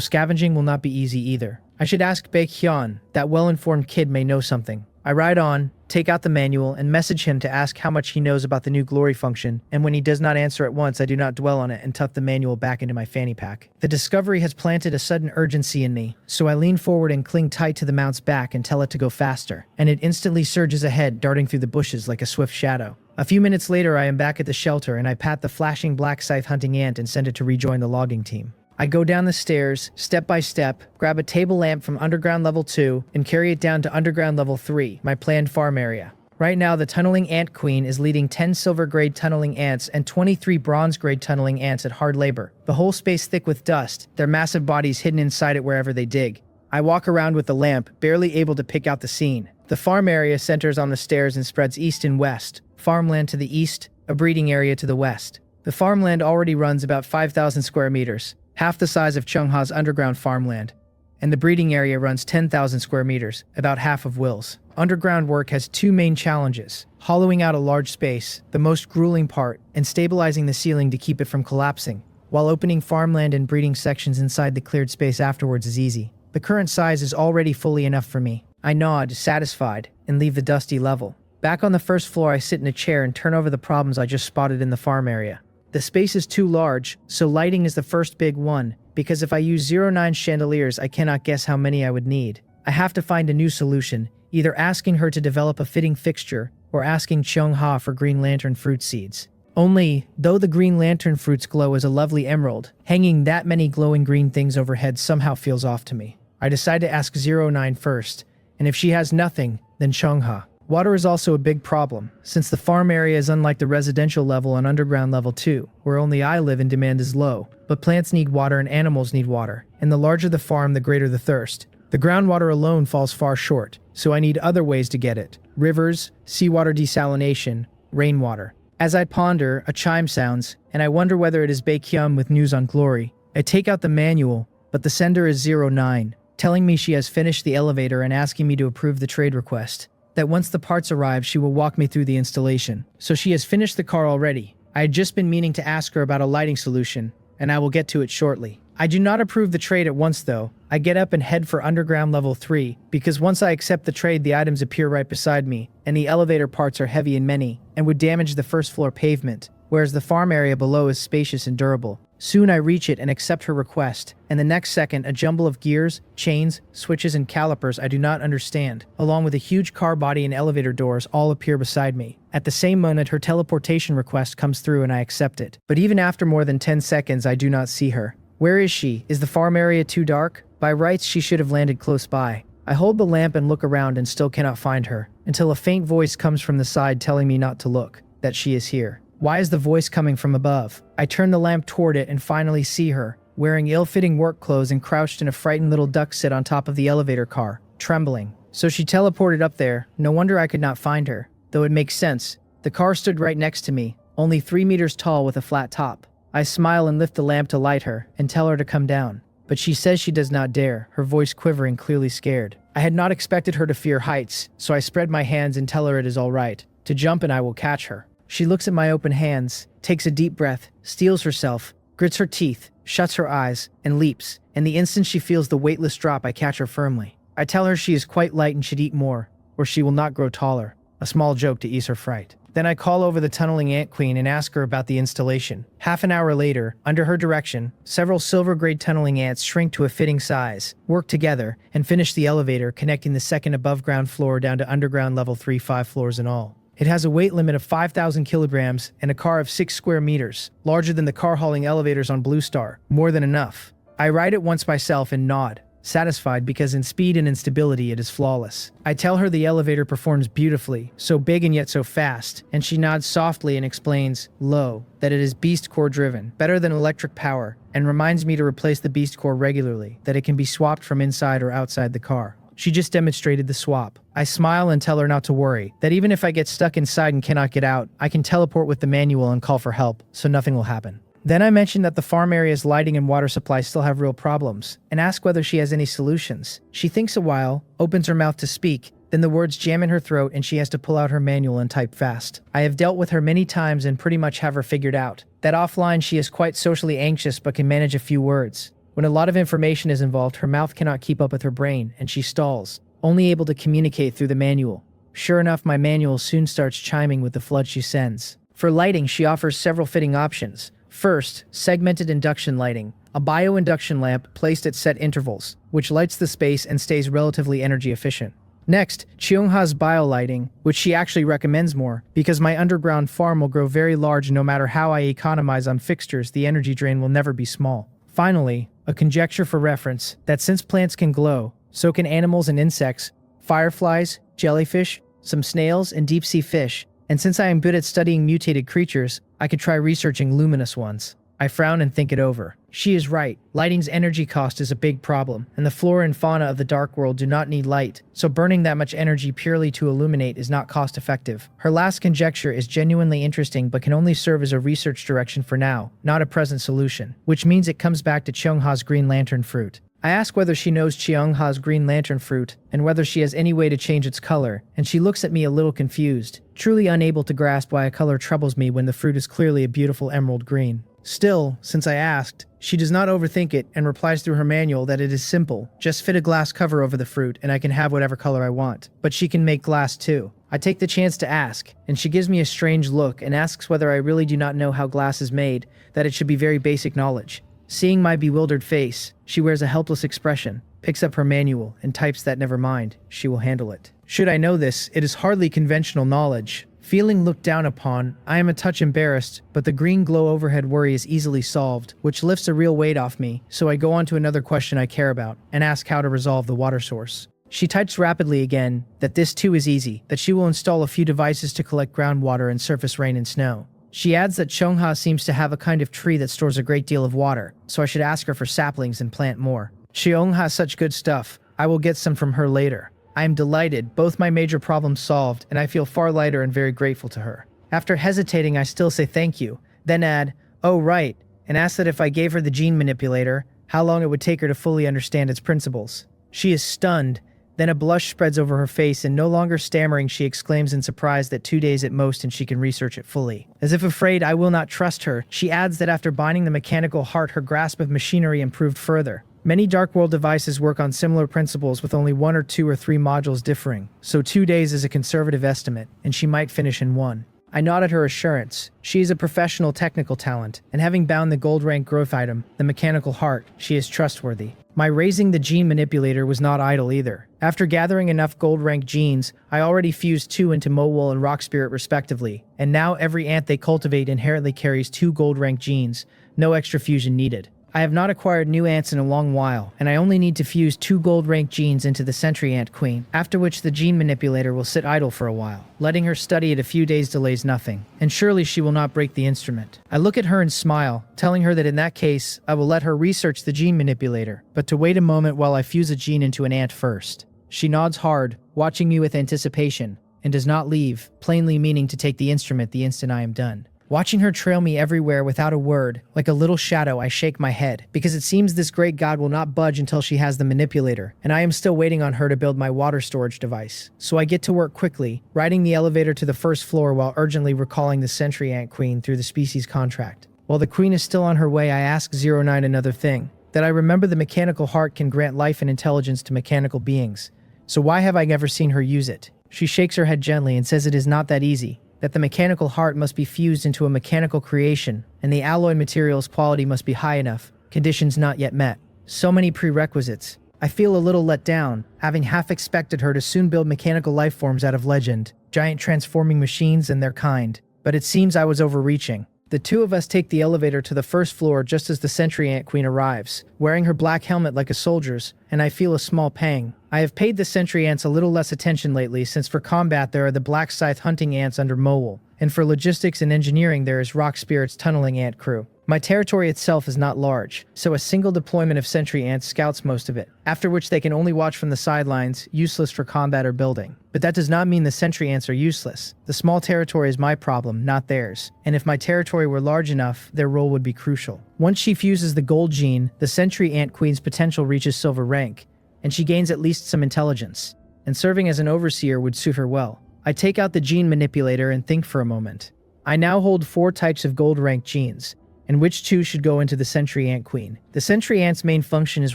scavenging will not be easy either. I should ask Baekhyun, that well-informed kid may know something. I ride on, take out the manual, and message him to ask how much he knows about the new Glory function, and when he does not answer at once I do not dwell on it and tuck the manual back into my fanny pack. The discovery has planted a sudden urgency in me, so I lean forward and cling tight to the mount's back and tell it to go faster, and it instantly surges ahead, darting through the bushes like a swift shadow. A few minutes later I am back at the shelter and I pat the flashing black scythe hunting ant and send it to rejoin the logging team. I go down the stairs, step by step, grab a table lamp from underground level 2, and carry it down to underground level 3, my planned farm area. Right now, the tunneling ant queen is leading 10 silver-grade tunneling ants and 23 bronze-grade tunneling ants at hard labor, the whole space thick with dust, their massive bodies hidden inside it wherever they dig. I walk around with the lamp, barely able to pick out the scene. The farm area centers on the stairs and spreads east and west, farmland to the east, a breeding area to the west. The farmland already runs about 5,000 square meters, half the size of Chungha's underground farmland, and the breeding area runs 10,000 square meters, about half of Will's. Underground work has two main challenges: hollowing out a large space, the most grueling part, and stabilizing the ceiling to keep it from collapsing, while opening farmland and breeding sections inside the cleared space afterwards is easy. The current size is already fully enough for me. I nod, satisfied, and leave the dusty level. Back on the first floor I sit in a chair and turn over the problems I just spotted in the farm area. The space is too large, so lighting is the first big one, because if I use 09 chandeliers I cannot guess how many I would need. I have to find a new solution, either asking her to develop a fitting fixture, or asking Chungha for green lantern fruit seeds. Only, though the green lantern fruits glow as a lovely emerald, hanging that many glowing green things overhead somehow feels off to me. I decide to ask 09 first, and if she has nothing, then Chungha. Water is also a big problem, since the farm area is unlike the residential level and underground level 2, where only I live and demand is low. But plants need water and animals need water, and the larger the farm, the greater the thirst. The groundwater alone falls far short, so I need other ways to get it: rivers, seawater desalination, rainwater. As I ponder, a chime sounds, and I wonder whether it is Baekhyun with news on Glory. I take out the manual, but the sender is 09, telling me she has finished the elevator and asking me to approve the trade request. That once the parts arrive, she will walk me through the installation. So she has finished the car already. I had just been meaning to ask her about a lighting solution, and I will get to it shortly. I do not approve the trade at once though. I get up and head for underground level 3, because once I accept the trade the items appear right beside me, and the elevator parts are heavy and many, and would damage the first floor pavement, whereas the farm area below is spacious and durable. Soon I reach it and accept her request, and the next second a jumble of gears, chains, switches and calipers I do not understand, along with a huge car body and elevator doors all appear beside me. At the same moment her teleportation request comes through and I accept it. But even after more than 10 seconds I do not see her. Where is she? Is the farm area too dark? By rights she should have landed close by. I hold the lamp and look around and still cannot find her, until a faint voice comes from the side telling me not to look, that she is here. Why is the voice coming from above? I turn the lamp toward it and finally see her, wearing ill-fitting work clothes and crouched in a frightened little duck sit on top of the elevator car, trembling. So she teleported up there. No wonder I could not find her. Though it makes sense. The car stood right next to me, only 3 meters tall with a flat top. I smile and lift the lamp to light her and tell her to come down. But she says she does not dare, her voice quivering, clearly scared. I had not expected her to fear heights, so I spread my hands and tell her it is all right, to jump and I will catch her. She looks at my open hands, takes a deep breath, steels herself, grits her teeth, shuts her eyes, and leaps, and the instant she feels the weightless drop I catch her firmly. I tell her she is quite light and should eat more, or she will not grow taller, a small joke to ease her fright. Then I call over the tunneling ant queen and ask her about the installation. Half an hour later, under her direction, several silver-grade tunneling ants shrink to a fitting size, work together, and finish the elevator connecting the second above-ground floor down to underground level 3, 5 floors in all. It has a weight limit of 5,000 kilograms and a car of 6 square meters, larger than the car-hauling elevators on Blue Star. More than enough. I ride it once myself and nod, satisfied because in speed and in stability it is flawless. I tell her the elevator performs beautifully, so big and yet so fast, and she nods softly and explains, low, that it is beast core driven, better than electric power, and reminds me to replace the beast core regularly, that it can be swapped from inside or outside the car. She just demonstrated the swap. I smile and tell her not to worry, that even if I get stuck inside and cannot get out, I can teleport with the manual and call for help, so nothing will happen. Then I mention that the farm area's lighting and water supply still have real problems, and ask whether she has any solutions. She thinks a while, opens her mouth to speak, then the words jam in her throat and she has to pull out her manual and type fast. I have dealt with her many times and pretty much have her figured out. That offline she is quite socially anxious but can manage a few words. When a lot of information is involved, her mouth cannot keep up with her brain, and she stalls, only able to communicate through the manual. Sure enough, my manual soon starts chiming with the flood she sends. For lighting, she offers several fitting options. First, segmented induction lighting, a bioinduction lamp placed at set intervals, which lights the space and stays relatively energy efficient. Next, Cheongha's biolighting, which she actually recommends more, because my underground farm will grow very large no matter how I economize on fixtures, the energy drain will never be small. Finally, a conjecture for reference, that since plants can glow, so can animals and insects, fireflies, jellyfish, some snails, and deep-sea fish, and since I am good at studying mutated creatures, I could try researching luminous ones. I frown and think it over. She is right. Lighting's energy cost is a big problem, and the flora and fauna of the dark world do not need light, so burning that much energy purely to illuminate is not cost-effective. Her last conjecture is genuinely interesting but can only serve as a research direction for now, not a present solution, which means it comes back to Cheongha's green lantern fruit. I ask whether she knows Cheongha's green lantern fruit, and whether she has any way to change its color, and she looks at me a little confused, truly unable to grasp why a color troubles me when the fruit is clearly a beautiful emerald green. Still, since I asked, she does not overthink it and replies through her manual that it is simple, just fit a glass cover over the fruit and I can have whatever color I want. But she can make glass too. I take the chance to ask, and she gives me a strange look and asks whether I really do not know how glass is made, that it should be very basic knowledge. Seeing my bewildered face, she wears a helpless expression, picks up her manual, and types that never mind, she will handle it. Should I know this, it is hardly conventional knowledge. Feeling looked down upon, I am a touch embarrassed, but the green glow overhead worry is easily solved, which lifts a real weight off me, so I go on to another question I care about, and ask how to resolve the water source. She types rapidly again, that this too is easy, that she will install a few devices to collect groundwater and surface rain and snow. She adds that Cheongha seems to have a kind of tree that stores a great deal of water, so I should ask her for saplings and plant more. Cheongha has such good stuff, I will get some from her later. I am delighted, both my major problems solved, and I feel far lighter and very grateful to her. After hesitating, I still say thank you, then add, oh right, and ask that if I gave her the gene manipulator, how long it would take her to fully understand its principles. She is stunned, Then a blush spreads over her face, and no longer stammering, she exclaims in surprise that 2 days at most and she can research it fully. As if afraid I will not trust her, she adds that after binding the mechanical heart, her grasp of machinery improved further. Many Dark World devices work on similar principles with only 1 or 2 or 3 modules differing, so 2 days is a conservative estimate, and she might finish in 1. I nodded her assurance. She is a professional technical talent, and having bound the gold rank growth item, the mechanical heart, she is trustworthy. My raising the gene manipulator was not idle either. After gathering enough gold rank genes, I already fused 2 into Mowol and Rock Spirit respectively, and now every ant they cultivate inherently carries 2 gold rank genes, no extra fusion needed. I have not acquired new ants in a long while, and I only need to fuse 2 gold rank genes into the Sentry Ant Queen, after which the gene manipulator will sit idle for a while. Letting her study it a few days delays nothing, and surely she will not break the instrument. I look at her and smile, telling her that in that case, I will let her research the gene manipulator, but to wait a moment while I fuse a gene into an ant first. She nods hard, watching me with anticipation, and does not leave, plainly meaning to take the instrument the instant I am done. Watching her trail me everywhere without a word, like a little shadow, I shake my head, because it seems this great god will not budge until she has the manipulator, and I am still waiting on her to build my water storage device. So I get to work quickly, riding the elevator to the first floor while urgently recalling the Sentry Ant Queen through the species contract. While the queen is still on her way, I ask 09 another thing, that I remember the mechanical heart can grant life and intelligence to mechanical beings. So why have I never seen her use it? She shakes her head gently and says it is not that easy, that the mechanical heart must be fused into a mechanical creation, and the alloy material's quality must be high enough, conditions not yet met. So many prerequisites. I feel a little let down, having half expected her to soon build mechanical life forms out of legend, giant transforming machines and their kind. But it seems I was overreaching. The 2 of us take the elevator to the first floor just as the Sentry Ant Queen arrives, wearing her black helmet like a soldier's, and I feel a small pang. I have paid the sentry ants a little less attention lately, since for combat there are the black scythe hunting ants under Mowol, and for logistics and engineering there is Rock Spirit's tunneling ant crew. My territory itself is not large, so a single deployment of sentry ants scouts most of it, after which they can only watch from the sidelines, useless for combat or building. But that does not mean the sentry ants are useless. The small territory is my problem, not theirs, and if my territory were large enough, their role would be crucial. Once she fuses the gold gene, the Sentry Ant Queen's potential reaches silver rank, and she gains at least some intelligence, and serving as an overseer would suit her well. I take out the gene manipulator and think for a moment. I now hold 4 types of gold rank genes, and which 2 should go into the Sentry Ant Queen. The Sentry Ant's main function is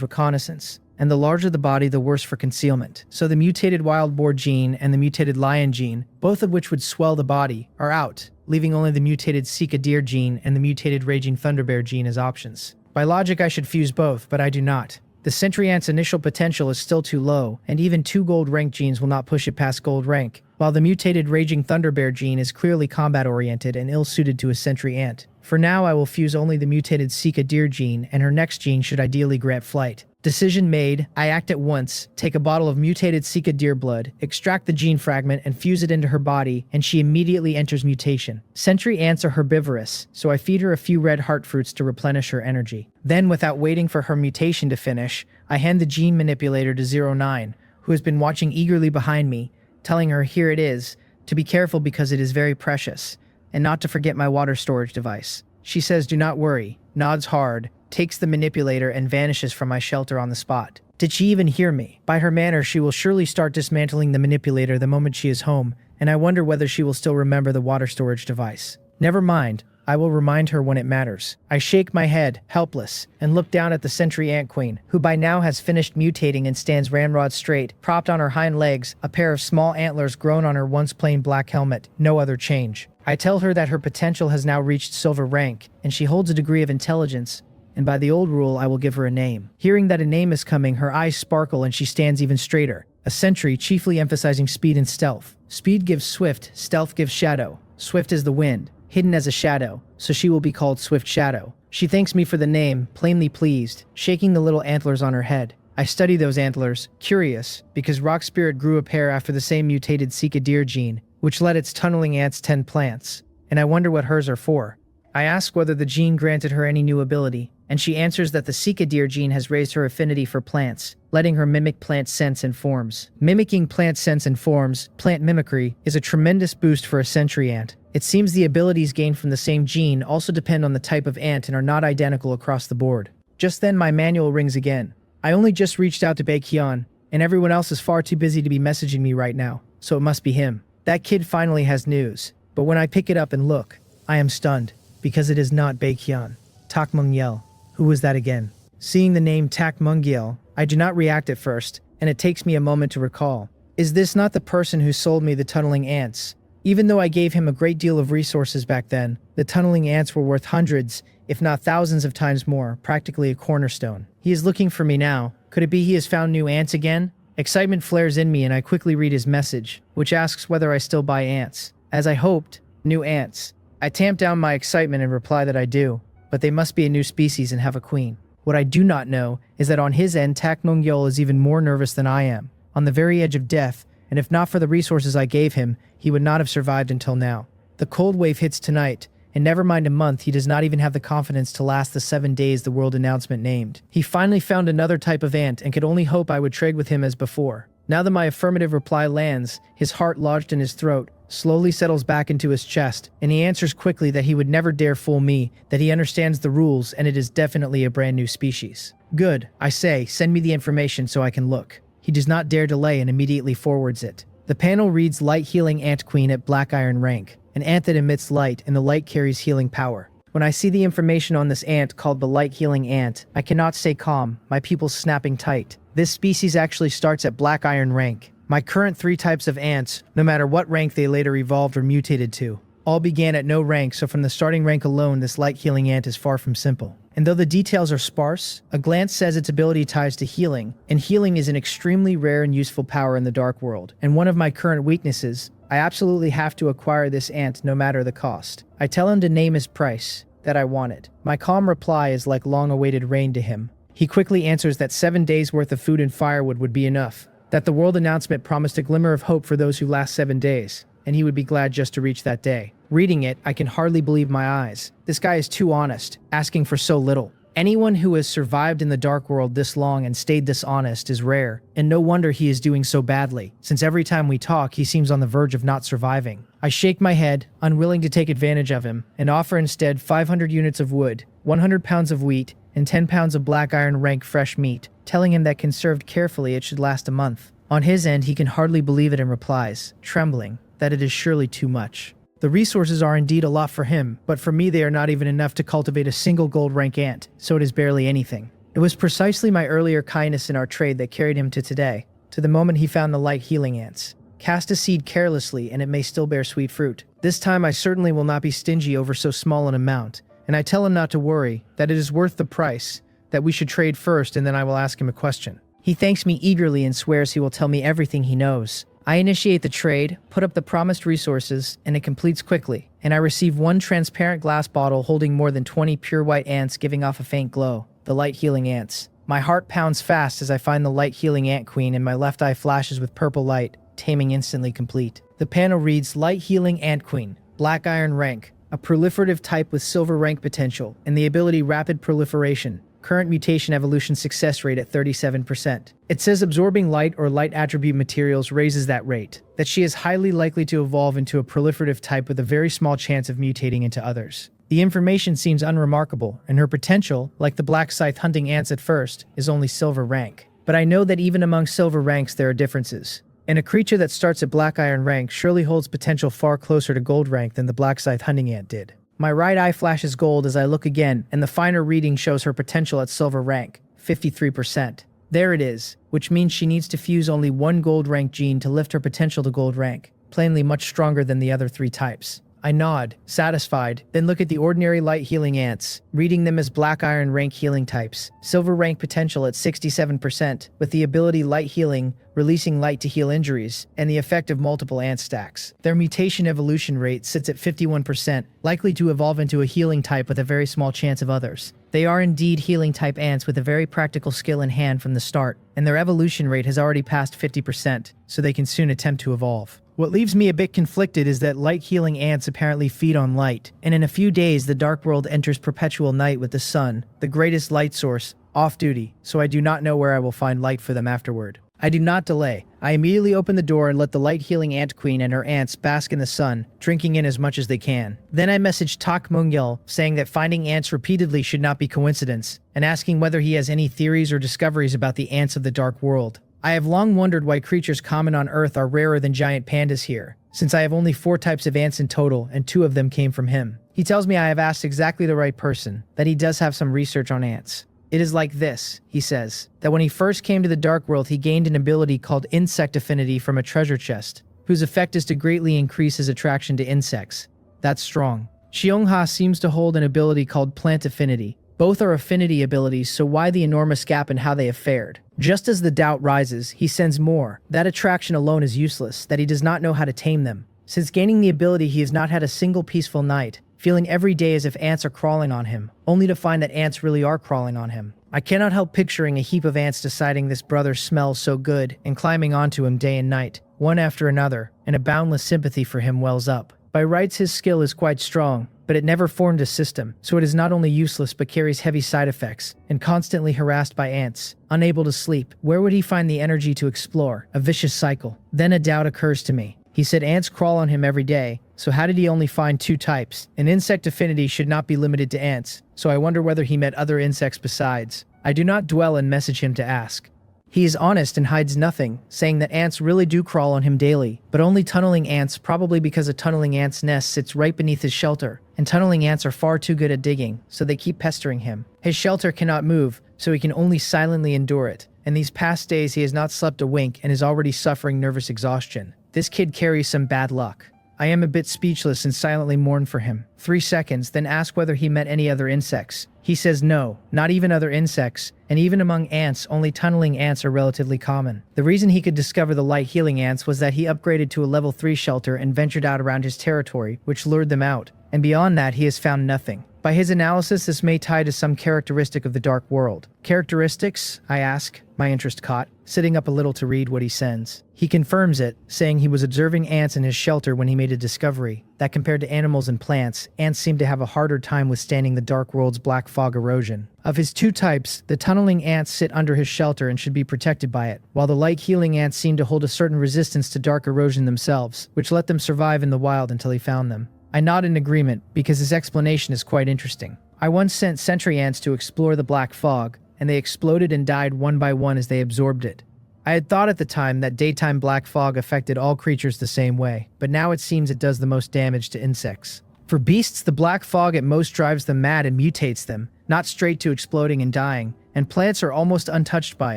reconnaissance, and the larger the body the worse for concealment. So the mutated wild boar gene and the mutated lion gene, both of which would swell the body, are out, leaving only the mutated cycadere gene and the mutated raging thunderbear gene as options. By logic I should fuse both, but I do not. The Sentry Ant's initial potential is still too low, and even 2 gold rank genes will not push it past gold rank, while the mutated Raging Thunderbear gene is clearly combat-oriented and ill-suited to a Sentry Ant. For now I will fuse only the mutated Cycadere gene, and her next gene should ideally grant flight. Decision made, I act at once, take a bottle of mutated Cycadere blood, extract the gene fragment and fuse it into her body, and she immediately enters mutation. Sentry ants are herbivorous, so I feed her a few red heart fruits to replenish her energy. Then, without waiting for her mutation to finish, I hand the gene manipulator to 09, who has been watching eagerly behind me, telling her here it is, to be careful because it is very precious, and not to forget my water storage device. She says do not worry, nods hard, takes the manipulator and vanishes from my shelter on the spot. Did she even hear me? By her manner, she will surely start dismantling the manipulator the moment she is home, and I wonder whether she will still remember the water storage device. Never mind, I will remind her when it matters. I shake my head, helpless, and look down at the Sentry Ant Queen, who by now has finished mutating and stands ramrod straight, propped on her hind legs, a pair of small antlers grown on her once plain black helmet, no other change. I tell her that her potential has now reached silver rank, and she holds a degree of intelligence, and by the old rule I will give her a name. Hearing that a name is coming, her eyes sparkle and she stands even straighter. A sentry, chiefly emphasizing speed and stealth. Speed gives swift, stealth gives shadow. Swift is the wind, hidden as a shadow, so she will be called Swift Shadow. She thanks me for the name, plainly pleased, shaking the little antlers on her head. I study those antlers, curious, because Rock Spirit grew a pair after the same mutated Cycadere gene, which let its tunneling ants tend plants, and I wonder what hers are for. I ask whether the gene granted her any new ability, and she answers that the Cycadere gene has raised her affinity for plants, letting her mimic plant scents and forms. Mimicking plant scents and forms, plant mimicry, is a tremendous boost for a sentry ant. It seems the abilities gained from the same gene also depend on the type of ant and are not identical across the board. Just then my manual rings again. I only just reached out to Baekhyun, and everyone else is far too busy to be messaging me right now, so it must be him. That kid finally has news, but when I pick it up and look, I am stunned, because it is not Baekhyun. Tak Mungyel. Who was that again? Seeing the name Tak Mungyel, I do not react at first, and it takes me a moment to recall. Is this not the person who sold me the tunneling ants? Even though I gave him a great deal of resources back then, the tunneling ants were worth hundreds, if not thousands of times more, practically a cornerstone. He is looking for me now. Could it be he has found new ants again? Excitement flares in me and I quickly read his message, which asks whether I still buy ants. As I hoped, new ants. I tamp down my excitement and reply that I do, but they must be a new species and have a queen. What I do not know is that on his end, Tak Mungyol is even more nervous than I am, on the very edge of death, and if not for the resources I gave him, he would not have survived until now. The cold wave hits tonight, and never mind a month, he does not even have the confidence to last the 7 days the world announcement named. He finally found another type of ant and could only hope I would trade with him as before. Now that my affirmative reply lands, his heart lodged in his throat slowly settles back into his chest, and he answers quickly that he would never dare fool me, that he understands the rules and it is definitely a brand new species. Good, I say, send me the information so I can look. He does not dare delay and immediately forwards it. The panel reads Light Healing Ant Queen at Black Iron rank, an ant that emits light, and the light carries healing power. When I see the information on this ant called the Light Healing Ant, I cannot stay calm, my pupils snapping tight. This species actually starts at Black Iron rank. My current 3 types of ants, no matter what rank they later evolved or mutated to, all began at no rank, so from the starting rank alone, this Light Healing Ant is far from simple. And though the details are sparse, a glance says its ability ties to healing, and healing is an extremely rare and useful power in the dark world, and one of my current weaknesses. I absolutely have to acquire this ant no matter the cost. I tell him to name his price, that I want it. My calm reply is like long-awaited rain to him. He quickly answers that 7 days worth of food and firewood would be enough, that the world announcement promised a glimmer of hope for those who last 7 days, and he would be glad just to reach that day. Reading it, I can hardly believe my eyes. This guy is too honest, asking for so little. Anyone who has survived in the dark world this long and stayed this honest is rare, and no wonder he is doing so badly, since every time we talk he seems on the verge of not surviving. I shake my head, unwilling to take advantage of him, and offer instead 500 units of wood, 100 pounds of wheat, and 10 pounds of Black Iron rank fresh meat, telling him that conserved carefully it should last a month. On his end, he can hardly believe it and replies, trembling, that it is surely too much. The resources are indeed a lot for him, but for me they are not even enough to cultivate a single gold rank ant, so it is barely anything. It was precisely my earlier kindness in our trade that carried him to today, to the moment he found the light healing ants. Cast a seed carelessly and it may still bear sweet fruit. This time I certainly will not be stingy over so small an amount, and I tell him not to worry, that it is worth the price, that we should trade first and then I will ask him a question. He thanks me eagerly and swears he will tell me everything he knows. I initiate the trade, put up the promised resources, and it completes quickly, and I receive 1 transparent glass bottle holding more than 20 pure white ants giving off a faint glow, the light healing ants. My heart pounds fast as I find the light healing ant queen and my left eye flashes with purple light, taming instantly complete. The panel reads Light Healing Ant Queen, Black Iron rank, a proliferative type with silver rank potential, and the ability Rapid Proliferation. Current mutation evolution success rate at 37%. It says absorbing light or light attribute materials raises that rate, that she is highly likely to evolve into a proliferative type with a very small chance of mutating into others. The information seems unremarkable, and her potential, like the black scythe hunting ants at first, is only silver rank. But I know that even among silver ranks there are differences, and a creature that starts at Black Iron rank surely holds potential far closer to gold rank than the black scythe hunting ant did. My right eye flashes gold as I look again, and the finer reading shows her potential at silver rank, 53%. There it is, which means she needs to fuse only 1 gold rank gene to lift her potential to gold rank, plainly much stronger than the other 3 types. I nod, satisfied, then look at the ordinary light healing ants, reading them as Black Iron rank healing types. Silver rank potential at 67%, with the ability Light Healing, releasing light to heal injuries, and the effect of multiple ant stacks. Their mutation evolution rate sits at 51%, likely to evolve into a healing type with a very small chance of others. They are indeed healing type ants with a very practical skill in hand from the start, and their evolution rate has already passed 50%, so they can soon attempt to evolve. What leaves me a bit conflicted is that light healing ants apparently feed on light, and in a few days the dark world enters perpetual night with the sun, the greatest light source, off duty, so I do not know where I will find light for them afterward. I do not delay. I immediately open the door and let the light healing ant queen and her ants bask in the sun, drinking in as much as they can. Then I message Tak Mungyel, saying that finding ants repeatedly should not be coincidence, and asking whether he has any theories or discoveries about the ants of the dark world. I have long wondered why creatures common on Earth are rarer than giant pandas here, since I have only 4 types of ants in total and 2 of them came from him. He tells me I have asked exactly the right person, that he does have some research on ants. It is like this, he says, that when he first came to the Dark World he gained an ability called insect affinity from a treasure chest, whose effect is to greatly increase his attraction to insects. That's strong. Xiongha seems to hold an ability called plant affinity. Both are affinity abilities, so why the enormous gap in how they have fared? Just as the doubt rises, he sends more. That attraction alone is useless, that he does not know how to tame them. Since gaining the ability he has not had a single peaceful night, feeling every day as if ants are crawling on him, only to find that ants really are crawling on him. I cannot help picturing a heap of ants deciding this brother smells so good and climbing onto him day and night, one after another, and a boundless sympathy for him wells up. By rights his skill is quite strong, but it never formed a system, so it is not only useless but carries heavy side effects, and constantly harassed by ants, unable to sleep. Where would he find the energy to explore? A vicious cycle. Then a doubt occurs to me. He said ants crawl on him every day, so how did he only find 2 types? An insect affinity should not be limited to ants, so I wonder whether he met other insects besides. I do not dwell and message him to ask. He is honest and hides nothing, saying that ants really do crawl on him daily, but only tunneling ants, probably because a tunneling ant's nest sits right beneath his shelter, and tunneling ants are far too good at digging, so they keep pestering him. His shelter cannot move, so he can only silently endure it, and these past days he has not slept a wink and is already suffering nervous exhaustion. This kid carries some bad luck. I am a bit speechless and silently mourn for him. 3 seconds, then ask whether he met any other insects. He says no, not even other insects, and even among ants, only tunneling ants are relatively common. The reason he could discover the light healing ants was that he upgraded to a level 3 shelter and ventured out around his territory, which lured them out, and beyond that he has found nothing. By his analysis, this may tie to some characteristic of the Dark World. Characteristics? I ask, my interest caught, sitting up a little to read what he sends. He confirms it, saying he was observing ants in his shelter when he made a discovery, that compared to animals and plants, ants seem to have a harder time withstanding the Dark World's black fog erosion. Of his 2 types, the tunneling ants sit under his shelter and should be protected by it, while the light healing ants seem to hold a certain resistance to dark erosion themselves, which let them survive in the wild until he found them. I nod in agreement, because his explanation is quite interesting. I once sent sentry ants to explore the black fog, and they exploded and died one by one as they absorbed it. I had thought at the time that daytime black fog affected all creatures the same way, but now it seems it does the most damage to insects. For beasts, the black fog at most drives them mad and mutates them, not straight to exploding and dying, and plants are almost untouched by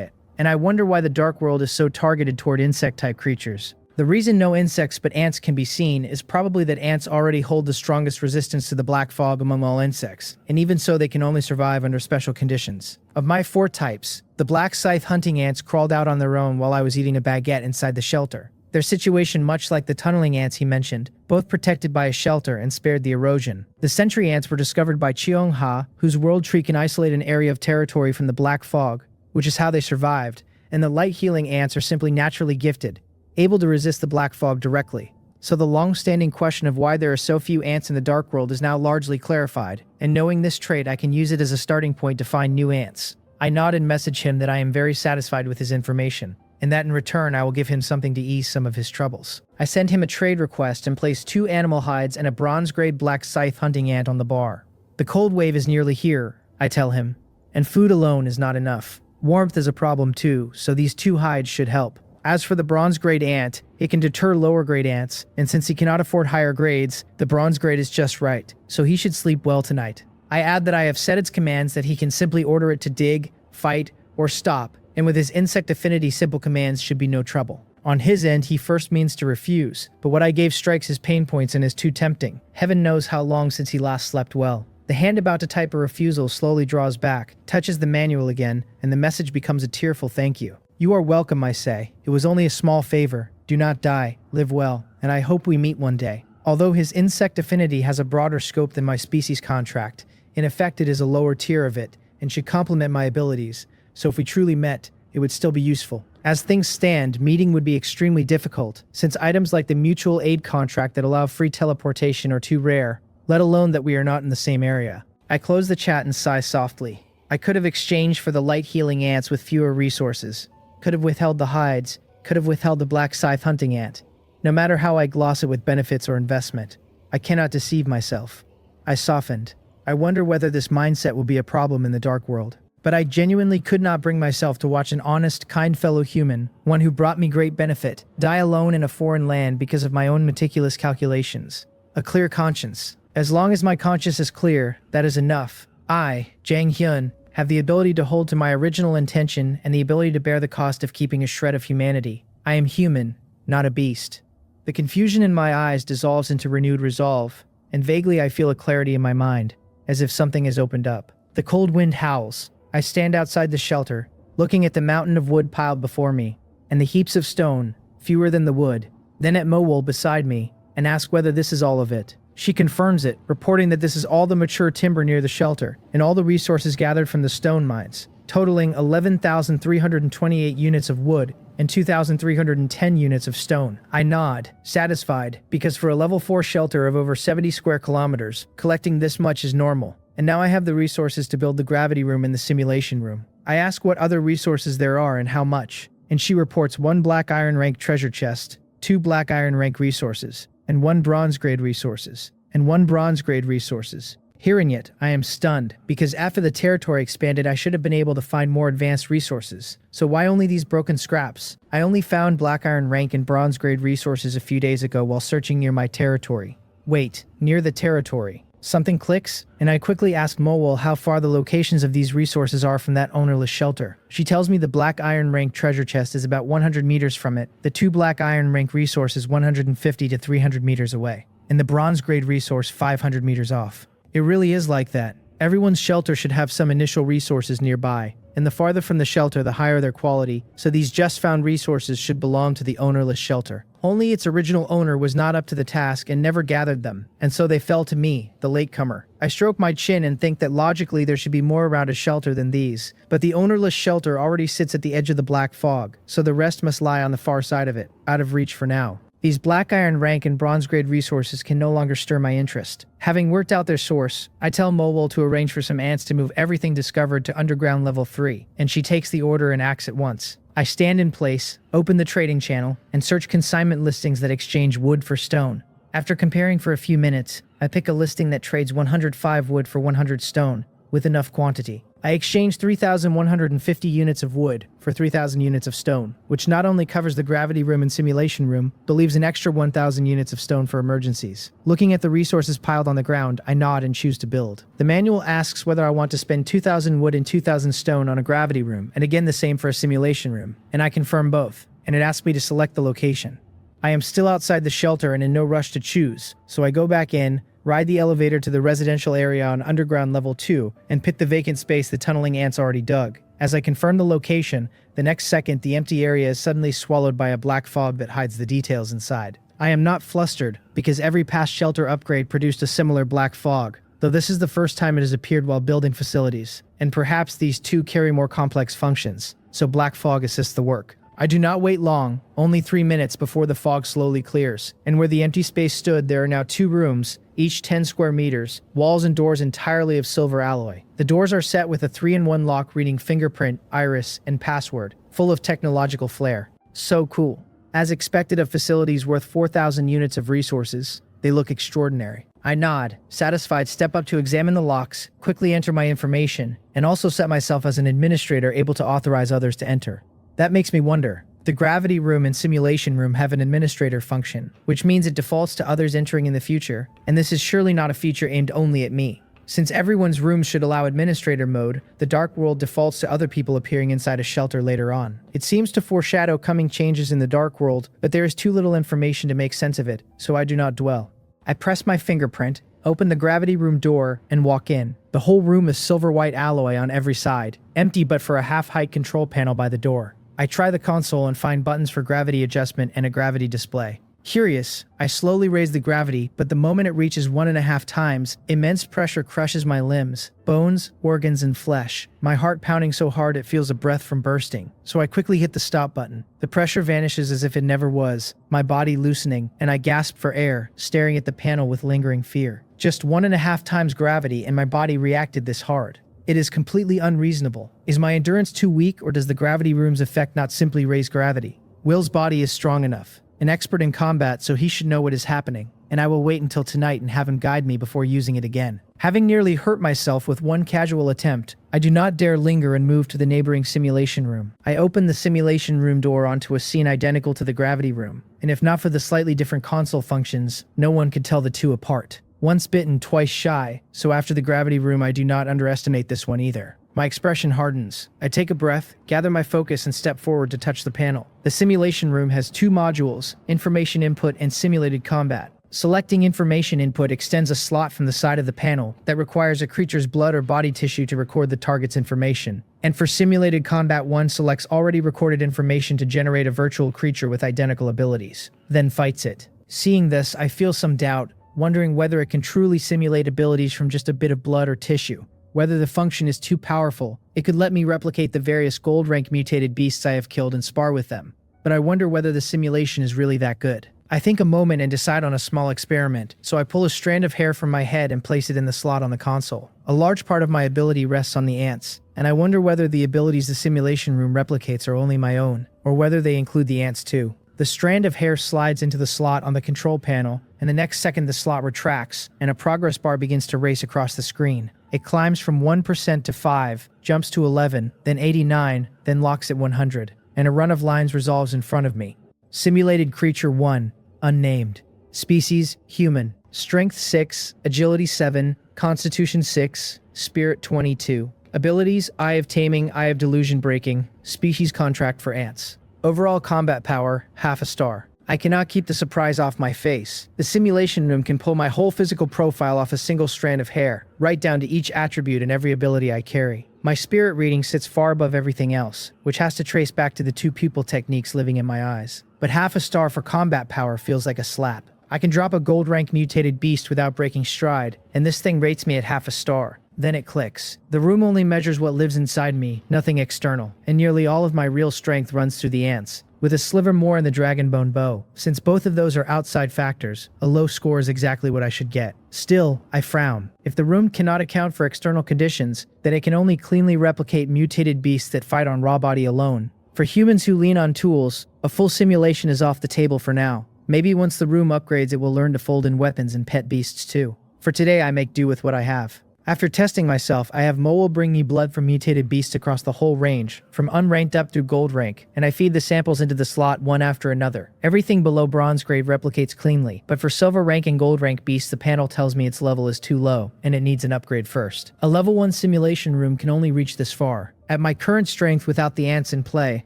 it. And I wonder why the Dark World is so targeted toward insect-type creatures. The reason no insects but ants can be seen is probably that ants already hold the strongest resistance to the black fog among all insects, and even so they can only survive under special conditions. Of my 4 types, the black scythe hunting ants crawled out on their own while I was eating a baguette inside the shelter. Their situation much like the tunneling ants he mentioned, both protected by a shelter and spared the erosion. The sentry ants were discovered by Qiongha, whose world tree can isolate an area of territory from the black fog, which is how they survived, and the light healing ants are simply naturally gifted, able to resist the black fog directly. So the long-standing question of why there are so few ants in the Dark World is now largely clarified, and knowing this trait I can use it as a starting point to find new ants. I nod and message him that I am very satisfied with his information, and that in return I will give him something to ease some of his troubles. I send him a trade request and place 2 animal hides and a bronze-grade black scythe hunting ant on the bar. The cold wave is nearly here, I tell him, and food alone is not enough. Warmth is a problem too, so these 2 hides should help. As for the bronze-grade ant, it can deter lower-grade ants, and since he cannot afford higher grades, the bronze grade is just right, so he should sleep well tonight. I add that I have set its commands that he can simply order it to dig, fight, or stop, and with his insect affinity simple commands should be no trouble. On his end, he first means to refuse, but what I gave strikes his pain points and is too tempting. Heaven knows how long since he last slept well. The hand about to type a refusal slowly draws back, touches the manual again, and the message becomes a tearful thank you. You are welcome, I say. It was only a small favor. Do not die, live well, and I hope we meet one day. Although his insect affinity has a broader scope than my species contract, in effect it is a lower tier of it, and should complement my abilities, so if we truly met, it would still be useful. As things stand, meeting would be extremely difficult, since items like the mutual aid contract that allow free teleportation are too rare, let alone that we are not in the same area. I close the chat and sigh softly. I could have exchanged for the light healing ants with fewer resources. Could have withheld the hides, could have withheld the black scythe hunting ant. No matter how I gloss it with benefits or investment, I cannot deceive myself. I softened. I wonder whether this mindset will be a problem in the Dark World. but I genuinely could not bring myself to watch an honest, kind fellow human, one who brought me great benefit, die alone in a foreign land because of my own meticulous calculations. A clear conscience. As long as my conscience is clear, that is enough. I, Jang Hyun, have the ability to hold to my original intention and the ability to bear the cost of keeping a shred of humanity. I am human, not a beast. The confusion in my eyes dissolves into renewed resolve, and vaguely I feel a clarity in my mind, as if something has opened up. The cold wind howls. I stand outside the shelter, looking at the mountain of wood piled before me, and the heaps of stone, fewer than the wood, then at Mowol beside me, and ask whether this is all of it. She confirms it, reporting that this is all the mature timber near the shelter, and all the resources gathered from the stone mines, totaling 11,328 units of wood and 2,310 units of stone. I nod, satisfied, because for a level 4 shelter of over 70 square kilometers, collecting this much is normal. And now I have the resources to build the gravity room and the simulation room. I ask what other resources there are and how much, and she reports 1 black iron rank treasure chest, 2 black iron rank resources, and 1 bronze grade resources, and 1 bronze grade resources. Hearing it, I am stunned, because after the territory expanded I should have been able to find more advanced resources. So why only these broken scraps? I only found black iron rank and bronze grade resources a few days ago while searching near my territory. Wait, near the territory. Something clicks, and I quickly ask Mowol how far the locations of these resources are from that ownerless shelter. She tells me the black iron rank treasure chest is about 100 meters from it, the 2 black iron rank resources 150 to 300 meters away, and the bronze grade resource 500 meters off. It really is like that. Everyone's shelter should have some initial resources nearby, and the farther from the shelter the higher their quality, so these just found resources should belong to the ownerless shelter. Only its original owner was not up to the task and never gathered them, and so they fell to me, the latecomer. I stroke my chin and think that logically there should be more around a shelter than these, but the ownerless shelter already sits at the edge of the black fog, so the rest must lie on the far side of it, out of reach for now. These black iron rank and bronze grade resources can no longer stir my interest. Having worked out their source, I tell Mowol to arrange for some ants to move everything discovered to underground level 3, and she takes the order and acts at once. I stand in place, open the trading channel, and search consignment listings that exchange wood for stone. After comparing for a few minutes, I pick a listing that trades 105 wood for 100 stone, with enough quantity. I exchange 3,150 units of wood for 3,000 units of stone, which not only covers the gravity room and simulation room, but leaves an extra 1,000 units of stone for emergencies. Looking at the resources piled on the ground, I nod and choose to build. The manual asks whether I want to spend 2,000 wood and 2,000 stone on a gravity room, and again the same for a simulation room, and I confirm both, and it asks me to select the location. I am still outside the shelter and in no rush to choose, so I go back in, ride the elevator to the residential area on underground level 2, and pick the vacant space the tunneling ants already dug. As I confirm the location, the next second the empty area is suddenly swallowed by a black fog that hides the details inside. I am not flustered, because every past shelter upgrade produced a similar black fog, though this is the first time it has appeared while building facilities, and perhaps these two carry more complex functions, so black fog assists the work. I do not wait long, only 3 minutes before the fog slowly clears, and where the empty space stood there are now 2 rooms, each 10 square meters, walls and doors entirely of silver alloy. The doors are set with a 3-in-1 lock reading fingerprint, iris, and password, full of technological flair. So cool. As expected of facilities worth 4,000 units of resources, they look extraordinary. I nod, satisfied, step up to examine the locks, quickly enter my information, and also set myself as an administrator able to authorize others to enter. That makes me wonder. The gravity room and simulation room have an administrator function, which means it defaults to others entering in the future, and this is surely not a feature aimed only at me. Since everyone's rooms should allow administrator mode, the dark world defaults to other people appearing inside a shelter later on. It seems to foreshadow coming changes in the dark world, but there is too little information to make sense of it, so I do not dwell. I press my fingerprint, open the gravity room door, and walk in. The whole room is silver white alloy on every side, empty but for a half-height control panel by the door. I try the console and find buttons for gravity adjustment and a gravity display. Curious, I slowly raise the gravity, but the moment it reaches 1.5 times, immense pressure crushes my limbs, bones, organs, and flesh, my heart pounding so hard it feels a breath from bursting. So I quickly hit the stop button. The pressure vanishes as if it never was, my body loosening, and I gasp for air, staring at the panel with lingering fear. Just 1.5 times gravity and my body reacted this hard. It is completely unreasonable. Is my endurance too weak, or does the gravity room's effect not simply raise gravity? Will's body is strong enough, an expert in combat, so he should know what is happening, and I will wait until tonight and have him guide me before using it again. Having nearly hurt myself with one casual attempt, I do not dare linger and move to the neighboring simulation room. I open the simulation room door onto a scene identical to the gravity room, and if not for the slightly different console functions, no one could tell the two apart. Once bitten, twice shy, so after the gravity room I do not underestimate this one either. My expression hardens. I take a breath, gather my focus, and step forward to touch the panel. The simulation room has two modules, information input and simulated combat. Selecting information input extends a slot from the side of the panel that requires a creature's blood or body tissue to record the target's information. And for simulated combat, one selects already recorded information to generate a virtual creature with identical abilities, then fights it. Seeing this, I feel some doubt, wondering whether it can truly simulate abilities from just a bit of blood or tissue. Whether the function is too powerful, it could let me replicate the various gold rank mutated beasts I have killed and spar with them. But I wonder whether the simulation is really that good. I think a moment and decide on a small experiment, so I pull a strand of hair from my head and place it in the slot on the console. A large part of my ability rests on the ants, and I wonder whether the abilities the simulation room replicates are only my own, or whether they include the ants too. The strand of hair slides into the slot on the control panel, and the next second the slot retracts, and a progress bar begins to race across the screen. It climbs from 1% to 5, jumps to 11, then 89, then locks at 100, and a run of lines resolves in front of me. Simulated creature 1, unnamed. Species, human. Strength 6, agility 7, constitution 6, spirit 22. Abilities, Eye of Taming, Eye of Delusion Breaking, species contract for ants. Overall combat power, half a star. I cannot keep the surprise off my face. The simulation room can pull my whole physical profile off a single strand of hair, right down to each attribute and every ability I carry. My spirit reading sits far above everything else, which has to trace back to the two pupil techniques living in my eyes. But half a star for combat power feels like a slap. I can drop a gold rank mutated beast without breaking stride, and this thing rates me at half a star. Then it clicks. The room only measures what lives inside me, nothing external, and nearly all of my real strength runs through the ants, with a sliver more in the dragonbone bow. Since both of those are outside factors, a low score is exactly what I should get. Still, I frown. If the room cannot account for external conditions, then it can only cleanly replicate mutated beasts that fight on raw body alone. For humans who lean on tools, a full simulation is off the table for now. Maybe once the room upgrades it will learn to fold in weapons and pet beasts too. For today I make do with what I have. After testing myself, I have MOCKED bring me blood from mutated beasts across the whole range, from unranked up through gold rank, and I feed the samples into the slot one after another. Everything below bronze grade replicates cleanly, but for silver rank and gold rank beasts the panel tells me its level is too low, and it needs an upgrade first. A level 1 simulation room can only reach this far. At my current strength without the ants in play,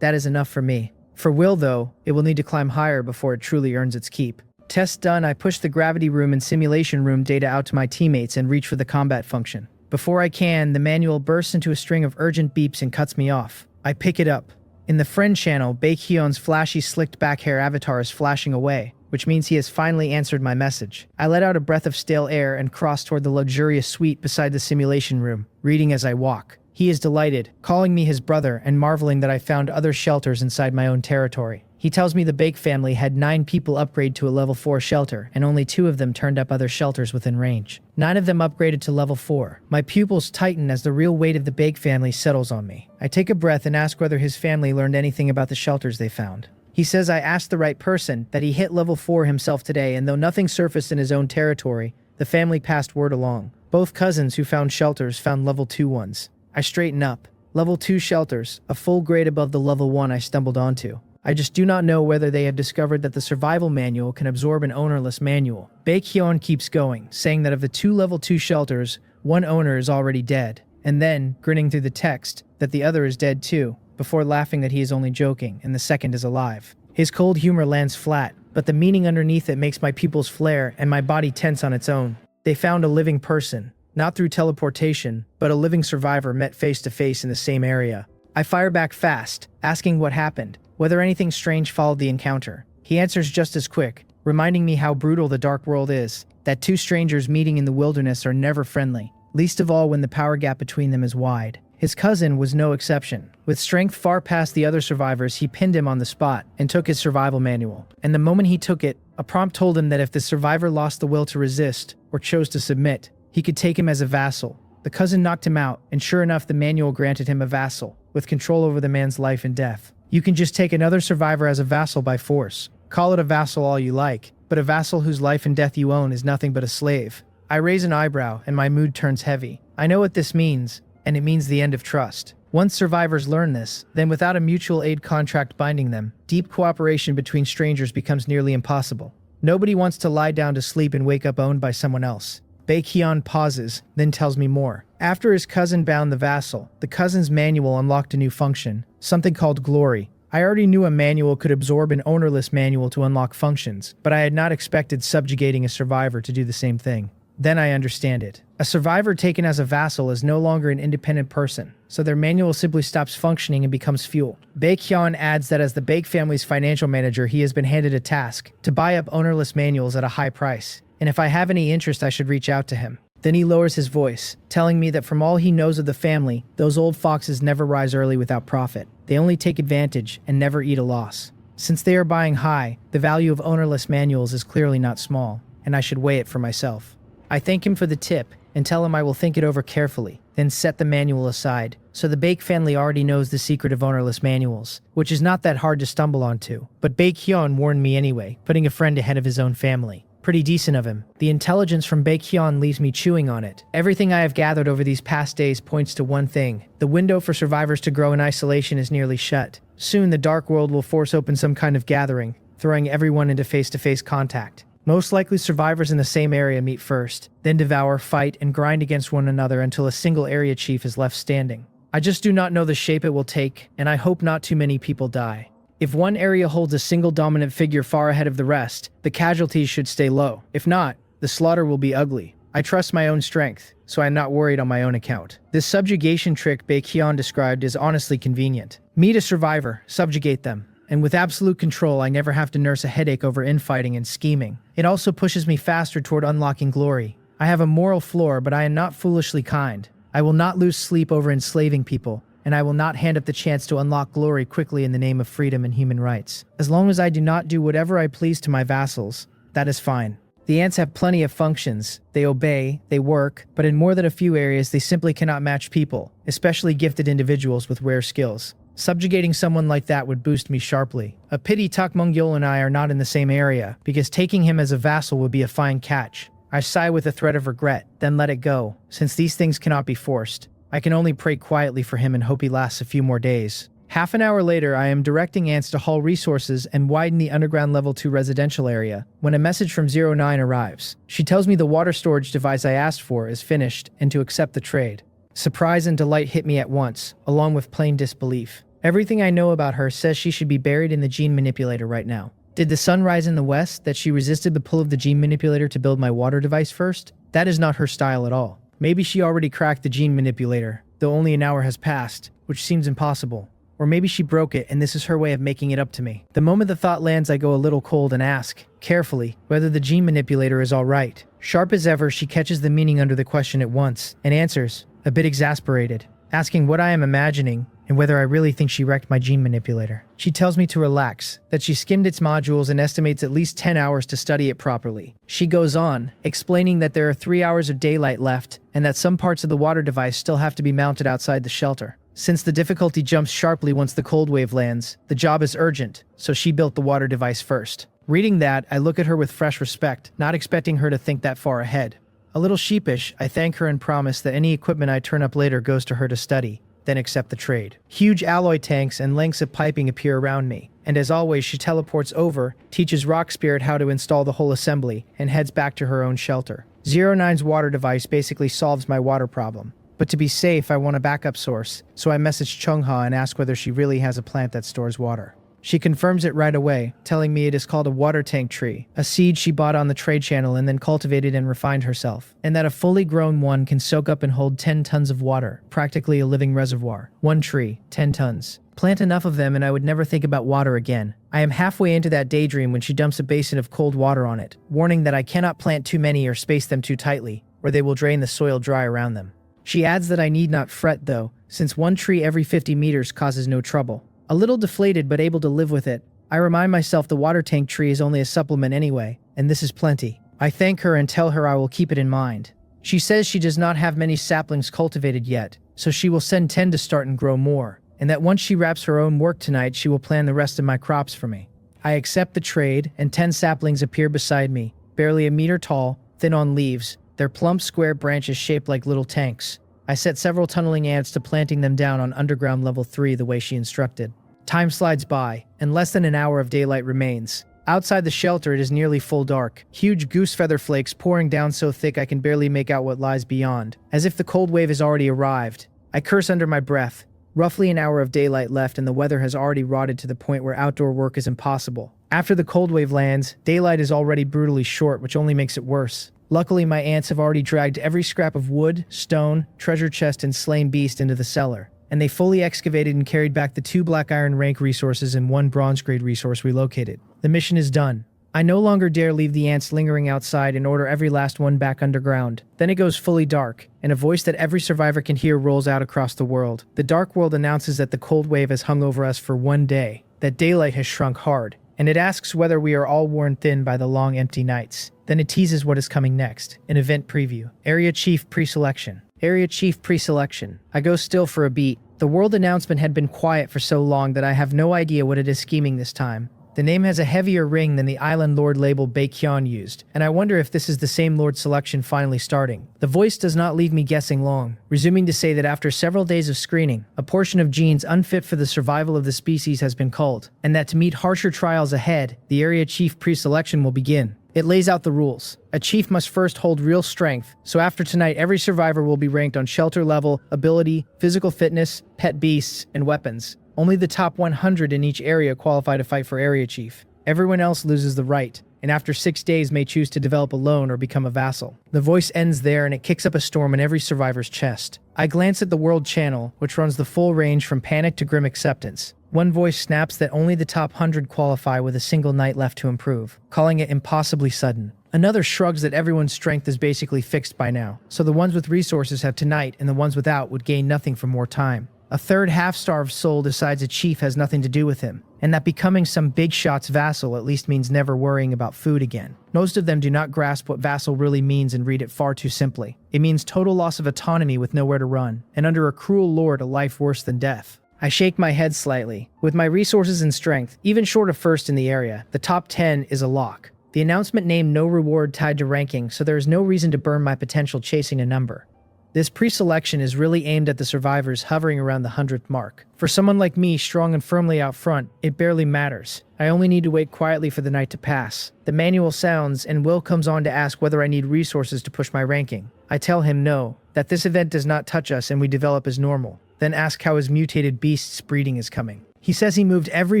that is enough for me. For will though, it will need to climb higher before it truly earns its keep. Test done, I push the gravity room and simulation room data out to my teammates and reach for the combat function. Before I can, the manual bursts into a string of urgent beeps and cuts me off. I pick it up. In the friend channel, Baekhyun's flashy slicked back hair avatar is flashing away, which means he has finally answered my message. I let out a breath of stale air and cross toward the luxurious suite beside the simulation room, reading as I walk. He is delighted, calling me his brother and marveling that I found other shelters inside my own territory. He tells me the Bake family had 9 people upgrade to a level 4 shelter, and only 2 of them turned up other shelters within range. 9 of them upgraded to level 4. My pupils tighten as the real weight of the Bake family settles on me. I take a breath and ask whether his family learned anything about the shelters they found. He says I asked the right person, that he hit level 4 himself today, and though nothing surfaced in his own territory, the family passed word along. Both cousins who found shelters found level 2 ones. I straighten up. Level 2 shelters, a full grade above the level 1 I stumbled onto. I just do not know whether they have discovered that the survival manual can absorb an ownerless manual. Baekhyun keeps going, saying that of the 2 level 2 shelters, 1 owner is already dead, and then, grinning through the text, that the other is dead too, before laughing that he is only joking and the second is alive. His cold humor lands flat, but the meaning underneath it makes my pupils flare and my body tense on its own. They found a living person, not through teleportation, but a living survivor met face to face in the same area. I fire back fast, asking what happened, whether anything strange followed the encounter. He answers just as quick, reminding me how brutal the dark world is, that 2 strangers meeting in the wilderness are never friendly, least of all when the power gap between them is wide. His cousin was no exception. With strength far past the other survivors, he pinned him on the spot and took his survival manual. And the moment he took it, a prompt told him that if the survivor lost the will to resist, or chose to submit, he could take him as a vassal. The cousin knocked him out, and sure enough the manual granted him a vassal, with control over the man's life and death. You can just take another survivor as a vassal by force. Call it a vassal all you like, but a vassal whose life and death you own is nothing but a slave. I raise an eyebrow, and my mood turns heavy. I know what this means, and it means the end of trust. Once survivors learn this, then without a mutual aid contract binding them, deep cooperation between strangers becomes nearly impossible. Nobody wants to lie down to sleep and wake up owned by someone else. Baekhyun pauses, then tells me more. After his cousin bound the vassal, the cousin's manual unlocked a new function, something called glory. I already knew a manual could absorb an ownerless manual to unlock functions, but I had not expected subjugating a survivor to do the same thing. Then I understand it. A survivor taken as a vassal is no longer an independent person, so their manual simply stops functioning and becomes fuel. Baekhyun adds that as the Baek family's financial manager, he has been handed a task to buy up ownerless manuals at a high price, and if I have any interest, I should reach out to him. Then he lowers his voice, telling me that from all he knows of the family, those old foxes never rise early without profit. They only take advantage and never eat a loss. Since they are buying high, the value of ownerless manuals is clearly not small, and I should weigh it for myself. I thank him for the tip and tell him I will think it over carefully, then set the manual aside. So the Baek family already knows the secret of ownerless manuals, which is not that hard to stumble onto. But Baekhyun warned me anyway, putting a friend ahead of his own family. Pretty decent of him. The intelligence from Baekhyun leaves me chewing on it. Everything I have gathered over these past days points to one thing. The window for survivors to grow in isolation is nearly shut. Soon the dark world will force open some kind of gathering, throwing everyone into face-to-face contact. Most likely survivors in the same area meet first, then devour, fight, and grind against one another until a single area chief is left standing. I just do not know the shape it will take, and I hope not too many people die. If one area holds a single dominant figure far ahead of the rest, the casualties should stay low. If not, the slaughter will be ugly. I trust my own strength, so I am not worried on my own account. This subjugation trick Baekhyun described is honestly convenient. Meet a survivor, subjugate them. And with absolute control, I never have to nurse a headache over infighting and scheming. It also pushes me faster toward unlocking glory. I have a moral floor, but I am not foolishly kind. I will not lose sleep over enslaving people, and I will not hand up the chance to unlock glory quickly in the name of freedom and human rights. As long as I do not do whatever I please to my vassals, that is fine. The ants have plenty of functions. They obey, they work, but in more than a few areas they simply cannot match people, especially gifted individuals with rare skills. Subjugating someone like that would boost me sharply. A pity Tak Mung-yeol and I are not in the same area, because taking him as a vassal would be a fine catch. I sigh with a threat of regret, then let it go. Since these things cannot be forced, I can only pray quietly for him and hope he lasts a few more days. Half an hour later, I am directing ants to haul resources and widen the underground level 2 residential area, when a message from 09 arrives. She tells me the water storage device I asked for is finished and to accept the trade. Surprise and delight hit me at once, along with plain disbelief. Everything I know about her says she should be buried in the gene manipulator right now. Did the sun rise in the west that she resisted the pull of the gene manipulator to build my water device first? That is not her style at all. Maybe she already cracked the gene manipulator, though only an hour has passed, which seems impossible. Or maybe she broke it and this is her way of making it up to me. The moment the thought lands, I go a little cold and ask, carefully, whether the gene manipulator is all right. Sharp as ever, she catches the meaning under the question at once, and answers, a bit exasperated, asking what I am imagining, and whether I really think she wrecked my gene manipulator. She tells me to relax, that she skimmed its modules and estimates at least 10 hours to study it properly. She goes on, explaining that there are 3 hours of daylight left, and that some parts of the water device still have to be mounted outside the shelter. Since the difficulty jumps sharply once the cold wave lands, the job is urgent, so she built the water device first. Reading that, I look at her with fresh respect, not expecting her to think that far ahead. A little sheepish, I thank her and promise that any equipment I turn up later goes to her to study, then accept the trade. Huge alloy tanks and lengths of piping appear around me, and as always she teleports over, teaches Rock Spirit how to install the whole assembly, and heads back to her own shelter. 09's water device basically solves my water problem. But to be safe, I want a backup source, so I message Chung-ha and ask whether she really has a plant that stores water. She confirms it right away, telling me it is called a water tank tree, a seed she bought on the trade channel and then cultivated and refined herself, and that a fully grown one can soak up and hold 10 tons of water, practically a living reservoir. One tree, 10 tons. Plant enough of them and I would never think about water again. I am halfway into that daydream when she dumps a basin of cold water on it, warning that I cannot plant too many or space them too tightly, or they will drain the soil dry around them. She adds that I need not fret though, since one tree every 50 meters causes no trouble. A little deflated but able to live with it, I remind myself the water tank tree is only a supplement anyway, and this is plenty. I thank her and tell her I will keep it in mind. She says she does not have many saplings cultivated yet, so she will send 10 to start and grow more, and that once she wraps her own work tonight she will plan the rest of my crops for me. I accept the trade, and 10 saplings appear beside me, barely a meter tall, thin on leaves, their plump square branches shaped like little tanks. I set several tunneling ants to planting them down on underground level 3 the way she instructed. Time slides by, and less than an hour of daylight remains. Outside the shelter, it is nearly full dark. Huge goose feather flakes pouring down so thick I can barely make out what lies beyond, as if the cold wave has already arrived. I curse under my breath. Roughly an hour of daylight left and the weather has already rotted to the point where outdoor work is impossible. After the cold wave lands, daylight is already brutally short, which only makes it worse. Luckily, my ants have already dragged every scrap of wood, stone, treasure chest, and slain beast into the cellar, and they fully excavated and carried back the 2 black iron rank resources and 1 bronze grade resource we located. The mission is done. I no longer dare leave the ants lingering outside and order every last one back underground. Then it goes fully dark, and a voice that every survivor can hear rolls out across the world. The dark world announces that the cold wave has hung over us for 1 day, that daylight has shrunk hard, and it asks whether we are all worn thin by the long empty nights. Then it teases what is coming next, an event preview. Area Chief Pre-Selection. Area Chief Pre-Selection. I go still for a beat. The world announcement had been quiet for so long that I have no idea what it is scheming this time. The name has a heavier ring than the Island Lord label Baekhyun used, and I wonder if this is the same Lord selection finally starting. The voice does not leave me guessing long, resuming to say that after several days of screening, a portion of genes unfit for the survival of the species has been culled, and that to meet harsher trials ahead, the Area Chief Pre-Selection will begin. It lays out the rules. A chief must first hold real strength, so after tonight every survivor will be ranked on shelter level, ability, physical fitness, pet beasts, and weapons. Only the top 100 in each area qualify to fight for Area Chief. Everyone else loses the right, and after 6 days may choose to develop alone or become a vassal. The voice ends there and it kicks up a storm in every survivor's chest. I glance at the World Channel, which runs the full range from panic to grim acceptance. One voice snaps that only the top 100 qualify with a single night left to improve, calling it impossibly sudden. Another shrugs that everyone's strength is basically fixed by now, so the ones with resources have tonight and the ones without would gain nothing from more time. A third half-starved soul decides a chief has nothing to do with him, and that becoming some big shot's vassal at least means never worrying about food again. Most of them do not grasp what vassal really means and read it far too simply. It means total loss of autonomy with nowhere to run, and under a cruel lord a life worse than death. I shake my head slightly. With my resources and strength, even short of first in the area, the top 10 is a lock. The announcement named no reward tied to ranking, so there is no reason to burn my potential chasing a number. This pre-selection is really aimed at the survivors hovering around the 100th mark. For someone like me, strong and firmly out front, it barely matters. I only need to wait quietly for the night to pass. The manual sounds, and Will comes on to ask whether I need resources to push my ranking. I tell him no, that this event does not touch us and we develop as normal. Then ask how his mutated beast's breeding is coming. He says he moved every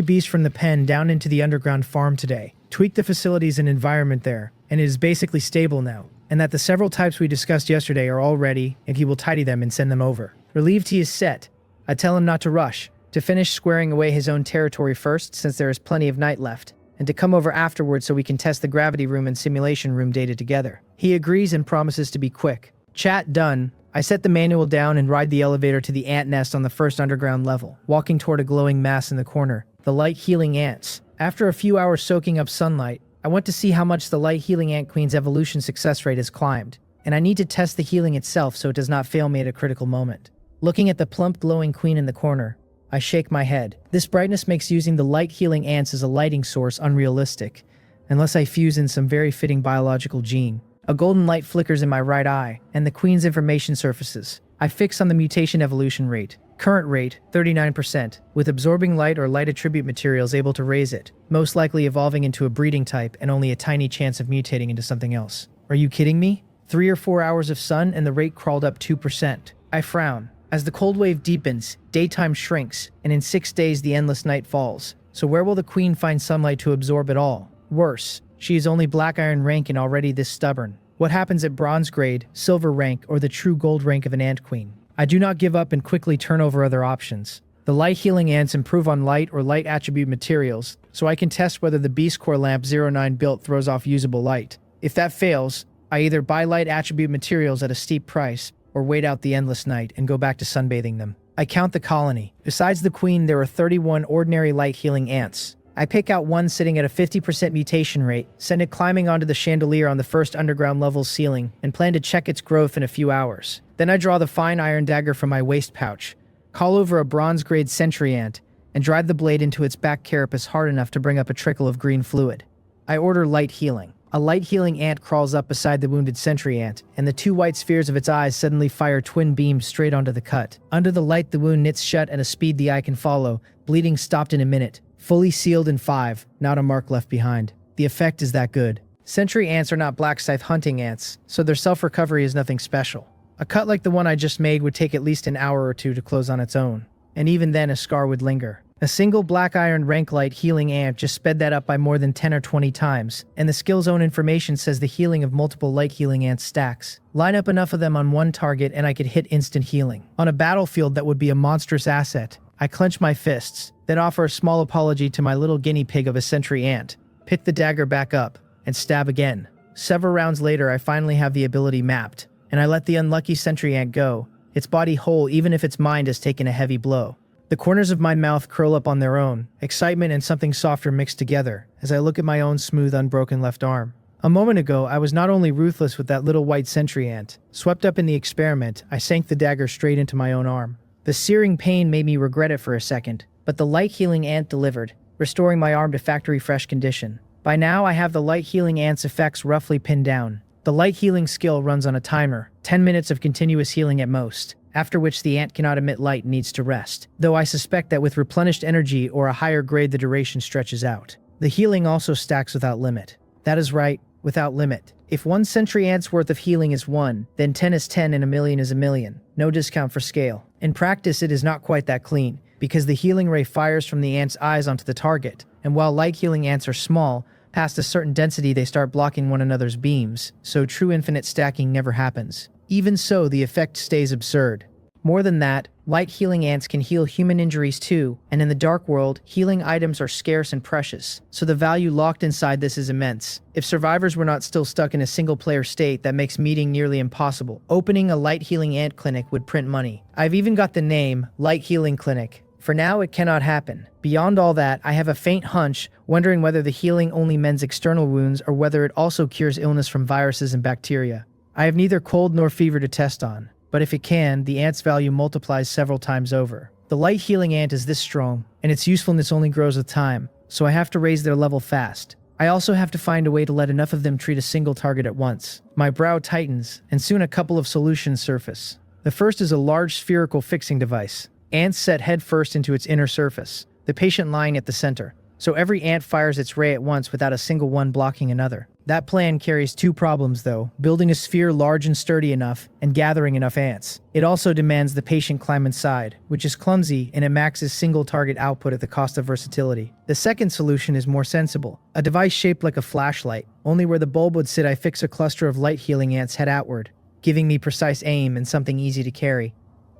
beast from the pen down into the underground farm today, tweaked the facilities and environment there, and it is basically stable now, and that the several types we discussed yesterday are all ready, and he will tidy them and send them over. Relieved he is set, I tell him not to rush, to finish squaring away his own territory first since there is plenty of night left, and to come over afterwards so we can test the gravity room and simulation room data together. He agrees and promises to be quick. Chat done. I set the manual down and ride the elevator to the ant nest on the first underground level, walking toward a glowing mass in the corner, the light healing ants. After a few hours soaking up sunlight, I want to see how much the light healing ant queen's evolution success rate has climbed, and I need to test the healing itself so it does not fail me at a critical moment. Looking at the plump glowing queen in the corner, I shake my head. This brightness makes using the light healing ants as a lighting source unrealistic, unless I fuse in some very fitting biological gene. A golden light flickers in my right eye, and the queen's information surfaces. I fix on the mutation evolution rate. Current rate, 39%, with absorbing light or light attribute materials able to raise it, most likely evolving into a breeding type and only a tiny chance of mutating into something else. Are you kidding me? 3 or 4 hours of sun and the rate crawled up 2%. I frown. As the cold wave deepens, daytime shrinks, and in 6 days the endless night falls. So where will the queen find sunlight to absorb it all? Worse, she is only black iron rank and already this stubborn. What happens at bronze grade, silver rank, or the true gold rank of an ant queen? I do not give up and quickly turn over other options. The light healing ants improve on light or light attribute materials, so I can test whether the Beast Core lamp 09 built throws off usable light. If that fails, I either buy light attribute materials at a steep price, or wait out the endless night and go back to sunbathing them. I count the colony. Besides the queen, there are 31 ordinary light healing ants. I pick out one sitting at a 50% mutation rate, send it climbing onto the chandelier on the first underground level's ceiling, and plan to check its growth in a few hours. Then I draw the fine iron dagger from my waist pouch, call over a bronze-grade sentry ant, and drive the blade into its back carapace hard enough to bring up a trickle of green fluid. I order light healing. A light healing ant crawls up beside the wounded sentry ant, and the two white spheres of its eyes suddenly fire twin beams straight onto the cut. Under the light, the wound knits shut at a speed the eye can follow, bleeding stopped in a minute, fully sealed in 5, not a mark left behind. The effect is that good. Sentry ants are not black scythe hunting ants, so their self-recovery is nothing special. A cut like the one I just made would take at least an hour or two to close on its own, and even then a scar would linger. A single black iron rank light healing ant just sped that up by more than 10 or 20 times, and the skill's own information says the healing of multiple light healing ants stacks. Line up enough of them on one target and I could hit instant healing. On a battlefield that would be a monstrous asset. I clench my fists, then offer a small apology to my little guinea pig of a sentry ant, pick the dagger back up, and stab again. Several rounds later I finally have the ability mapped, and I let the unlucky sentry ant go, its body whole even if its mind has taken a heavy blow. The corners of my mouth curl up on their own, excitement and something softer mixed together, as I look at my own smooth, unbroken left arm. A moment ago, I was not only ruthless with that little white sentry ant. Swept up in the experiment, I sank the dagger straight into my own arm. The searing pain made me regret it for a second, but the light healing ant delivered, restoring my arm to factory fresh condition. By now, I have the light healing ant's effects roughly pinned down. The light healing skill runs on a timer, 10 minutes of continuous healing at most, after which the ant cannot emit light and needs to rest, though I suspect that with replenished energy or a higher grade the duration stretches out. The healing also stacks without limit. That is right, without limit. If 1 sentry ant's worth of healing is 1, then 10 is 10 and a million is a million. No discount for scale. In practice it is not quite that clean, because the healing ray fires from the ant's eyes onto the target, and while light healing ants are small, past a certain density they start blocking one another's beams, so true infinite stacking never happens. Even so, the effect stays absurd. More than that, light healing ants can heal human injuries too, and in the dark world, healing items are scarce and precious, so the value locked inside this is immense. If survivors were not still stuck in a single-player state that makes meeting nearly impossible, opening a light healing ant clinic would print money. I've even got the name, Light Healing Clinic. For now, it cannot happen. Beyond all that, I have a faint hunch, wondering whether the healing only mends external wounds or whether it also cures illness from viruses and bacteria. I have neither cold nor fever to test on, but if it can, the ant's value multiplies several times over. The light healing ant is this strong, and its usefulness only grows with time, so I have to raise their level fast. I also have to find a way to let enough of them treat a single target at once. My brow tightens, and soon a couple of solutions surface. The first is a large spherical fixing device. Ants set head first into its inner surface, the patient lying at the center, so every ant fires its ray at once without a single one blocking another. That plan carries 2 problems though, building a sphere large and sturdy enough, and gathering enough ants. It also demands the patient climb inside, which is clumsy and it maxes single target output at the cost of versatility. The second solution is more sensible. A device shaped like a flashlight, only where the bulb would sit I fix a cluster of light healing ants head outward, giving me precise aim and something easy to carry.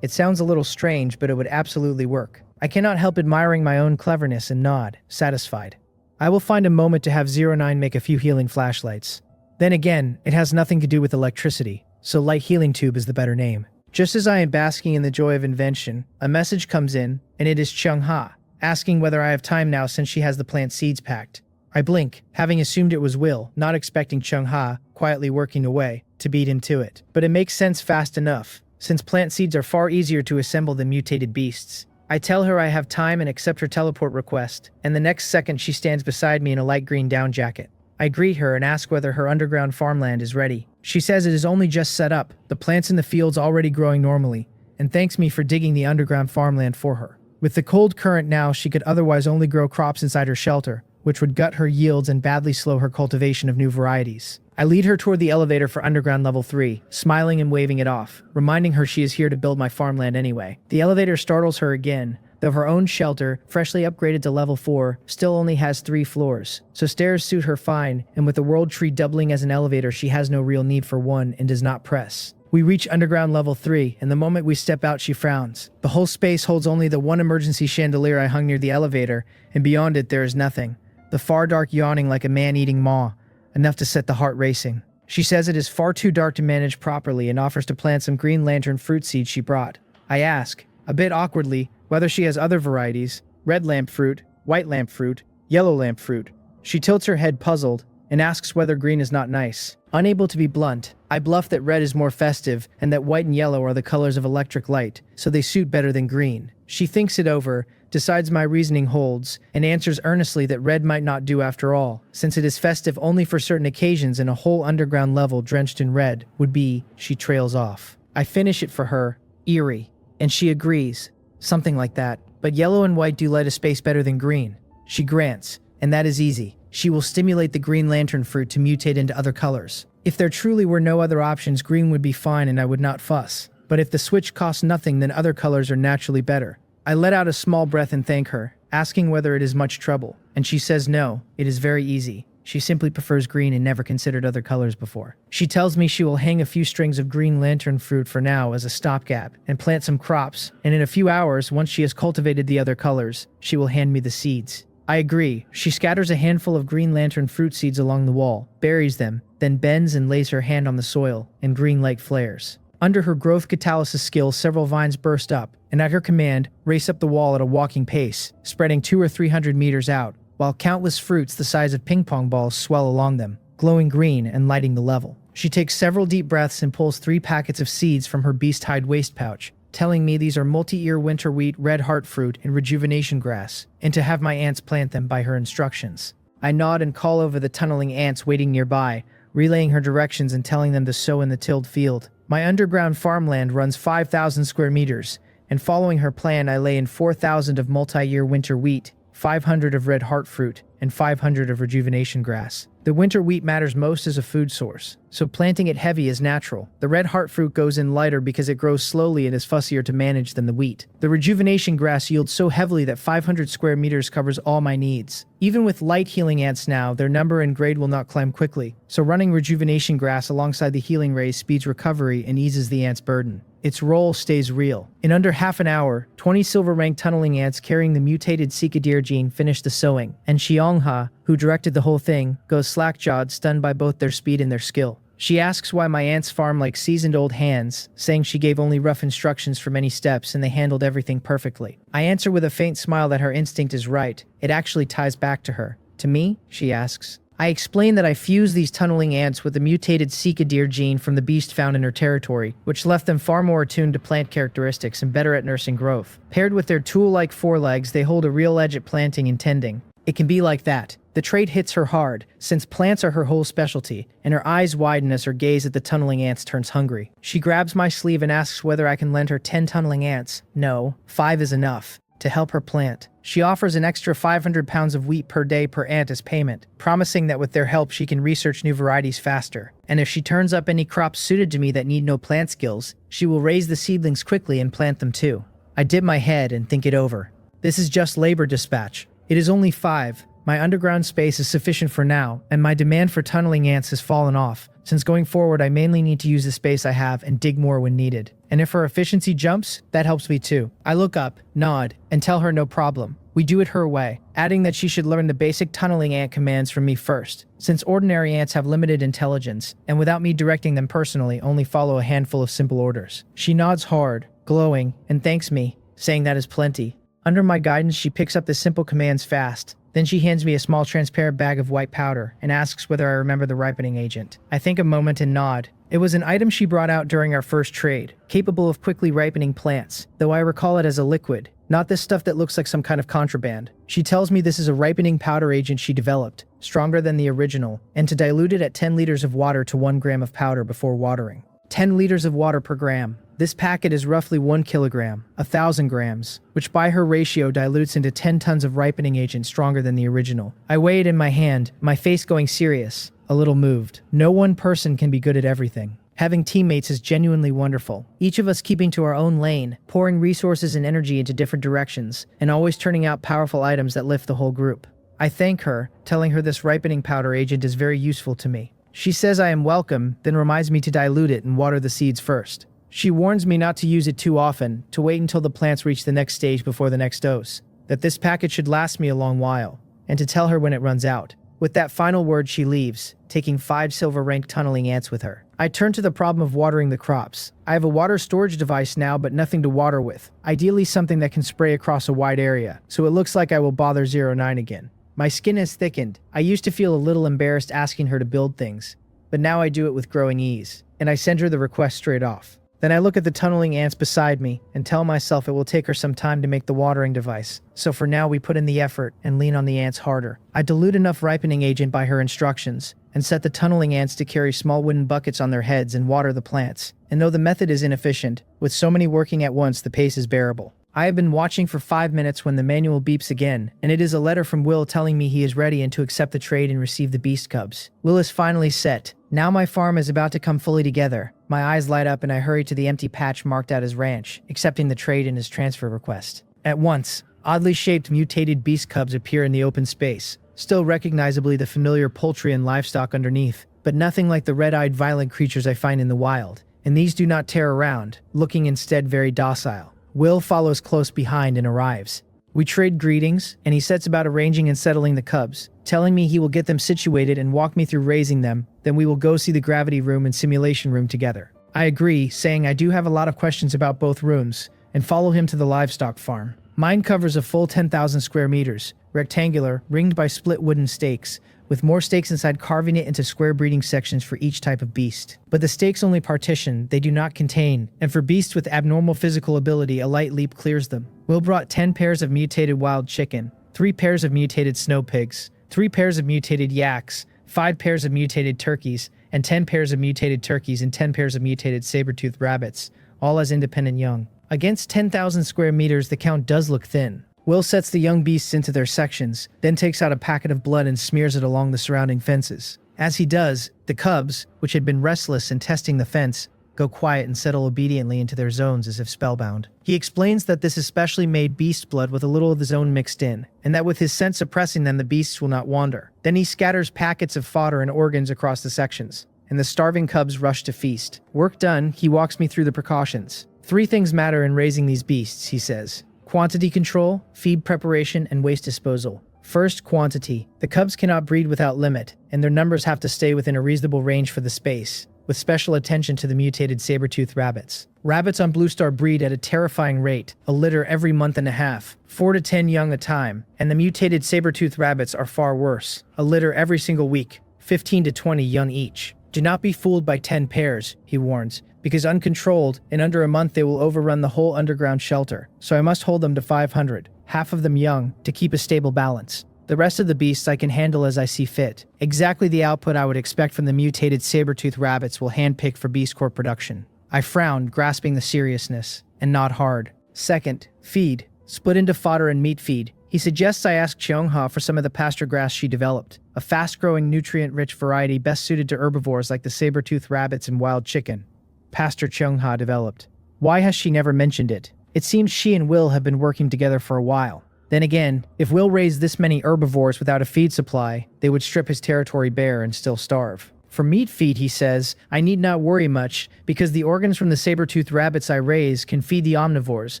It sounds a little strange, but it would absolutely work. I cannot help admiring my own cleverness and nod, satisfied. I will find a moment to have 09 make a few healing flashlights. Then again, it has nothing to do with electricity, so light healing tube is the better name. Just as I am basking in the joy of invention, a message comes in, and it is Chung-ha, asking whether I have time now since she has the plant seeds packed. I blink, having assumed it was Will, not expecting Chung-ha, quietly working away, to beat him to it. But it makes sense fast enough, since plant seeds are far easier to assemble than mutated beasts. I tell her I have time and accept her teleport request, and the next second she stands beside me in a light green down jacket. I greet her and ask whether her underground farmland is ready. She says it is only just set up, the plants in the fields already growing normally, and thanks me for digging the underground farmland for her. With the cold current now, she could otherwise only grow crops inside her shelter, which would gut her yields and badly slow her cultivation of new varieties. I lead her toward the elevator for underground level 3, smiling and waving it off, reminding her she is here to build my farmland anyway. The elevator startles her again, though her own shelter, freshly upgraded to level 4, still only has 3 floors, so stairs suit her fine, and with the world tree doubling as an elevator she has no real need for one and does not press. We reach underground level 3, and the moment we step out she frowns. The whole space holds only the one emergency chandelier I hung near the elevator, and beyond it there is nothing. The far dark yawning like a man-eating maw, enough to set the heart racing. She says it is far too dark to manage properly and offers to plant some green lantern fruit seeds she brought. I ask, a bit awkwardly, whether she has other varieties, red lamp fruit, white lamp fruit, yellow lamp fruit. She tilts her head puzzled and asks whether green is not nice. Unable to be blunt, I bluff that red is more festive and that white and yellow are the colors of electric light, so they suit better than green. She thinks it over, decides my reasoning holds, and answers earnestly that red might not do after all, since it is festive only for certain occasions and a whole underground level drenched in red would be, she trails off. I finish it for her, eerie, and she agrees. Something like that. But yellow and white do light a space better than green. She grants, and that is easy. She will stimulate the green lantern fruit to mutate into other colors. If there truly were no other options, green would be fine and I would not fuss. But if the switch costs nothing, then other colors are naturally better. I let out a small breath and thank her, asking whether it is much trouble, and she says no, it is very easy. She simply prefers green and never considered other colors before. She tells me she will hang a few strings of green lantern fruit for now as a stopgap and plant some crops, and in a few hours, once she has cultivated the other colors, she will hand me the seeds. I agree. She scatters a handful of green lantern fruit seeds along the wall, buries them, then bends and lays her hand on the soil, and green light flares. Under her growth catalysis skill, several vines burst up, and at her command, race up the wall at a walking pace, spreading 200 or 300 meters out, while countless fruits the size of ping pong balls swell along them, glowing green and lighting the level. She takes several deep breaths and pulls 3 packets of seeds from her beast-hide waist pouch, telling me these are multi-ear winter wheat, red heart fruit, and rejuvenation grass, and to have my ants plant them by her instructions. I nod and call over the tunneling ants waiting nearby, relaying her directions and telling them to sow in the tilled field. My underground farmland runs 5,000 square meters, and following her plan I lay in 4,000 of multi-year winter wheat, 500 of red heart fruit, and 500 of rejuvenation grass. The winter wheat matters most as a food source, so planting it heavy is natural. The red heart fruit goes in lighter because it grows slowly and is fussier to manage than the wheat. The rejuvenation grass yields so heavily that 500 square meters covers all my needs. Even with light healing ants now, their number and grade will not climb quickly, so running rejuvenation grass alongside the healing rays speeds recovery and eases the ants' burden. Its role stays real. In under half an hour, 20 silver-ranked tunneling ants carrying the mutated cycadere gene finish the sowing, and Xiongha, who directed the whole thing, goes slack-jawed, stunned by both their speed and their skill. She asks why my ants farm like seasoned old hands, saying she gave only rough instructions for many steps and they handled everything perfectly. I answer with a faint smile that her instinct is right. It actually ties back to her. To me? She asks. I explain that I fused these tunneling ants with the mutated cycadere gene from the beast found in her territory, which left them far more attuned to plant characteristics and better at nursing growth. Paired with their tool-like forelegs, they hold a real edge at planting and tending. It can be like that. The trait hits her hard, since plants are her whole specialty, and her eyes widen as her gaze at the tunneling ants turns hungry. She grabs my sleeve and asks whether I can lend her 10 tunneling ants. No, 5 is enough. To help her plant. She offers an extra 500 pounds of wheat per day per ant as payment, promising that with their help she can research new varieties faster. And if she turns up any crops suited to me that need no plant skills, she will raise the seedlings quickly and plant them too. I dip my head and think it over. This is just labor dispatch. It is only 5. My underground space is sufficient for now, and my demand for tunneling ants has fallen off, since going forward I mainly need to use the space I have and dig more when needed. And if her efficiency jumps, that helps me too. I look up, nod, and tell her no problem. We do it her way, adding that she should learn the basic tunneling ant commands from me first, since ordinary ants have limited intelligence, and without me directing them personally, only follow a handful of simple orders. She nods hard, glowing, and thanks me, saying that is plenty. Under my guidance, she picks up the simple commands fast. Then she hands me a small transparent bag of white powder and asks whether I remember the ripening agent. I think a moment and nod. It was an item she brought out during our first trade, capable of quickly ripening plants, though I recall it as a liquid, not this stuff that looks like some kind of contraband. She tells me this is a ripening powder agent she developed, stronger than the original, and to dilute it at 10 liters of water to 1 gram of powder before watering. 10 liters of water per gram. This packet is roughly 1 kilogram, 1,000 grams, which by her ratio dilutes into 10 tons of ripening agent stronger than the original. I weigh it in my hand, my face going serious, a little moved. No one person can be good at everything. Having teammates is genuinely wonderful, each of us keeping to our own lane, pouring resources and energy into different directions, and always turning out powerful items that lift the whole group. I thank her, telling her this ripening powder agent is very useful to me. She says I am welcome, then reminds me to dilute it and water the seeds first. She warns me not to use it too often, to wait until the plants reach the next stage before the next dose, that this packet should last me a long while, and to tell her when it runs out. With that final word she leaves, taking 5 silver-ranked tunneling ants with her. I turn to the problem of watering the crops. I have a water storage device now, but nothing to water with. Ideally something that can spray across a wide area, so it looks like I will bother 09 again. My skin has thickened. I used to feel a little embarrassed asking her to build things, but now I do it with growing ease, and I send her the request straight off. Then I look at the tunneling ants beside me and tell myself it will take her some time to make the watering device. So for now we put in the effort and lean on the ants harder. I dilute enough ripening agent by her instructions and set the tunneling ants to carry small wooden buckets on their heads and water the plants. And though the method is inefficient, with so many working at once the pace is bearable. I have been watching for 5 minutes when the manual beeps again, and it is a letter from Will telling me he is ready and to accept the trade and receive the beast cubs. Will is finally set. Now my farm is about to come fully together. My eyes light up and I hurry to the empty patch marked out as ranch, accepting the trade and his transfer request. At once, oddly shaped mutated beast cubs appear in the open space, still recognizably the familiar poultry and livestock underneath, but nothing like the red-eyed violent creatures I find in the wild. And these do not tear around, looking instead very docile. Will follows close behind and arrives. We trade greetings, and he sets about arranging and settling the cubs, telling me he will get them situated and walk me through raising them, then we will go see the gravity room and simulation room together. I agree, saying I do have a lot of questions about both rooms, and follow him to the livestock farm. Mine covers a full 10,000 square meters, rectangular, ringed by split wooden stakes, with more stakes inside carving it into square breeding sections for each type of beast. But the stakes only partition, they do not contain, and for beasts with abnormal physical ability, a light leap clears them. Will brought 10 pairs of mutated wild chicken, 3 pairs of mutated snow pigs, 3 pairs of mutated yaks, 5 pairs of mutated turkeys, and 10 pairs of mutated turkeys and 10 pairs of mutated saber-toothed rabbits, all as independent young. Against 10,000 square meters, the count does look thin. Will sets the young beasts into their sections, then takes out a packet of blood and smears it along the surrounding fences. As he does, the cubs, which had been restless and testing the fence, go quiet and settle obediently into their zones as if spellbound. He explains that this is specially made beast blood with a little of his own mixed in, and that with his scent suppressing them the beasts will not wander. Then he scatters packets of fodder and organs across the sections, and the starving cubs rush to feast. Work done, he walks me through the precautions. 3 things matter in raising these beasts, he says. Quantity control, feed preparation, and waste disposal. First, quantity. The cubs cannot breed without limit, and their numbers have to stay within a reasonable range for the space, with special attention to the mutated saber-toothed rabbits. Rabbits on Blue Star breed at a terrifying rate, a litter every month and a half, 4 to 10 young a time, and the mutated saber-toothed rabbits are far worse, a litter every single week, 15 to 20 young each. Do not be fooled by 10 pairs, he warns, because uncontrolled, in under a month they will overrun the whole underground shelter, so I must hold them to 500, half of them young, to keep a stable balance. The rest of the beasts I can handle as I see fit. Exactly the output I would expect from the mutated saber-toothed rabbits will handpick for Beast Corp production. I frowned, grasping the seriousness, and nod hard. Second, feed. Split into fodder and meat feed. He suggests I ask Cheong-ha for some of the pasture grass she developed, a fast-growing, nutrient-rich variety best suited to herbivores like the saber-toothed rabbits and wild chicken. Pastor Cheong-ha developed. Why has she never mentioned it? It seems she and Will have been working together for a while. Then again, if Will raised this many herbivores without a feed supply, they would strip his territory bare and still starve. For meat feed, he says, I need not worry much, because the organs from the saber-toothed rabbits I raise can feed the omnivores,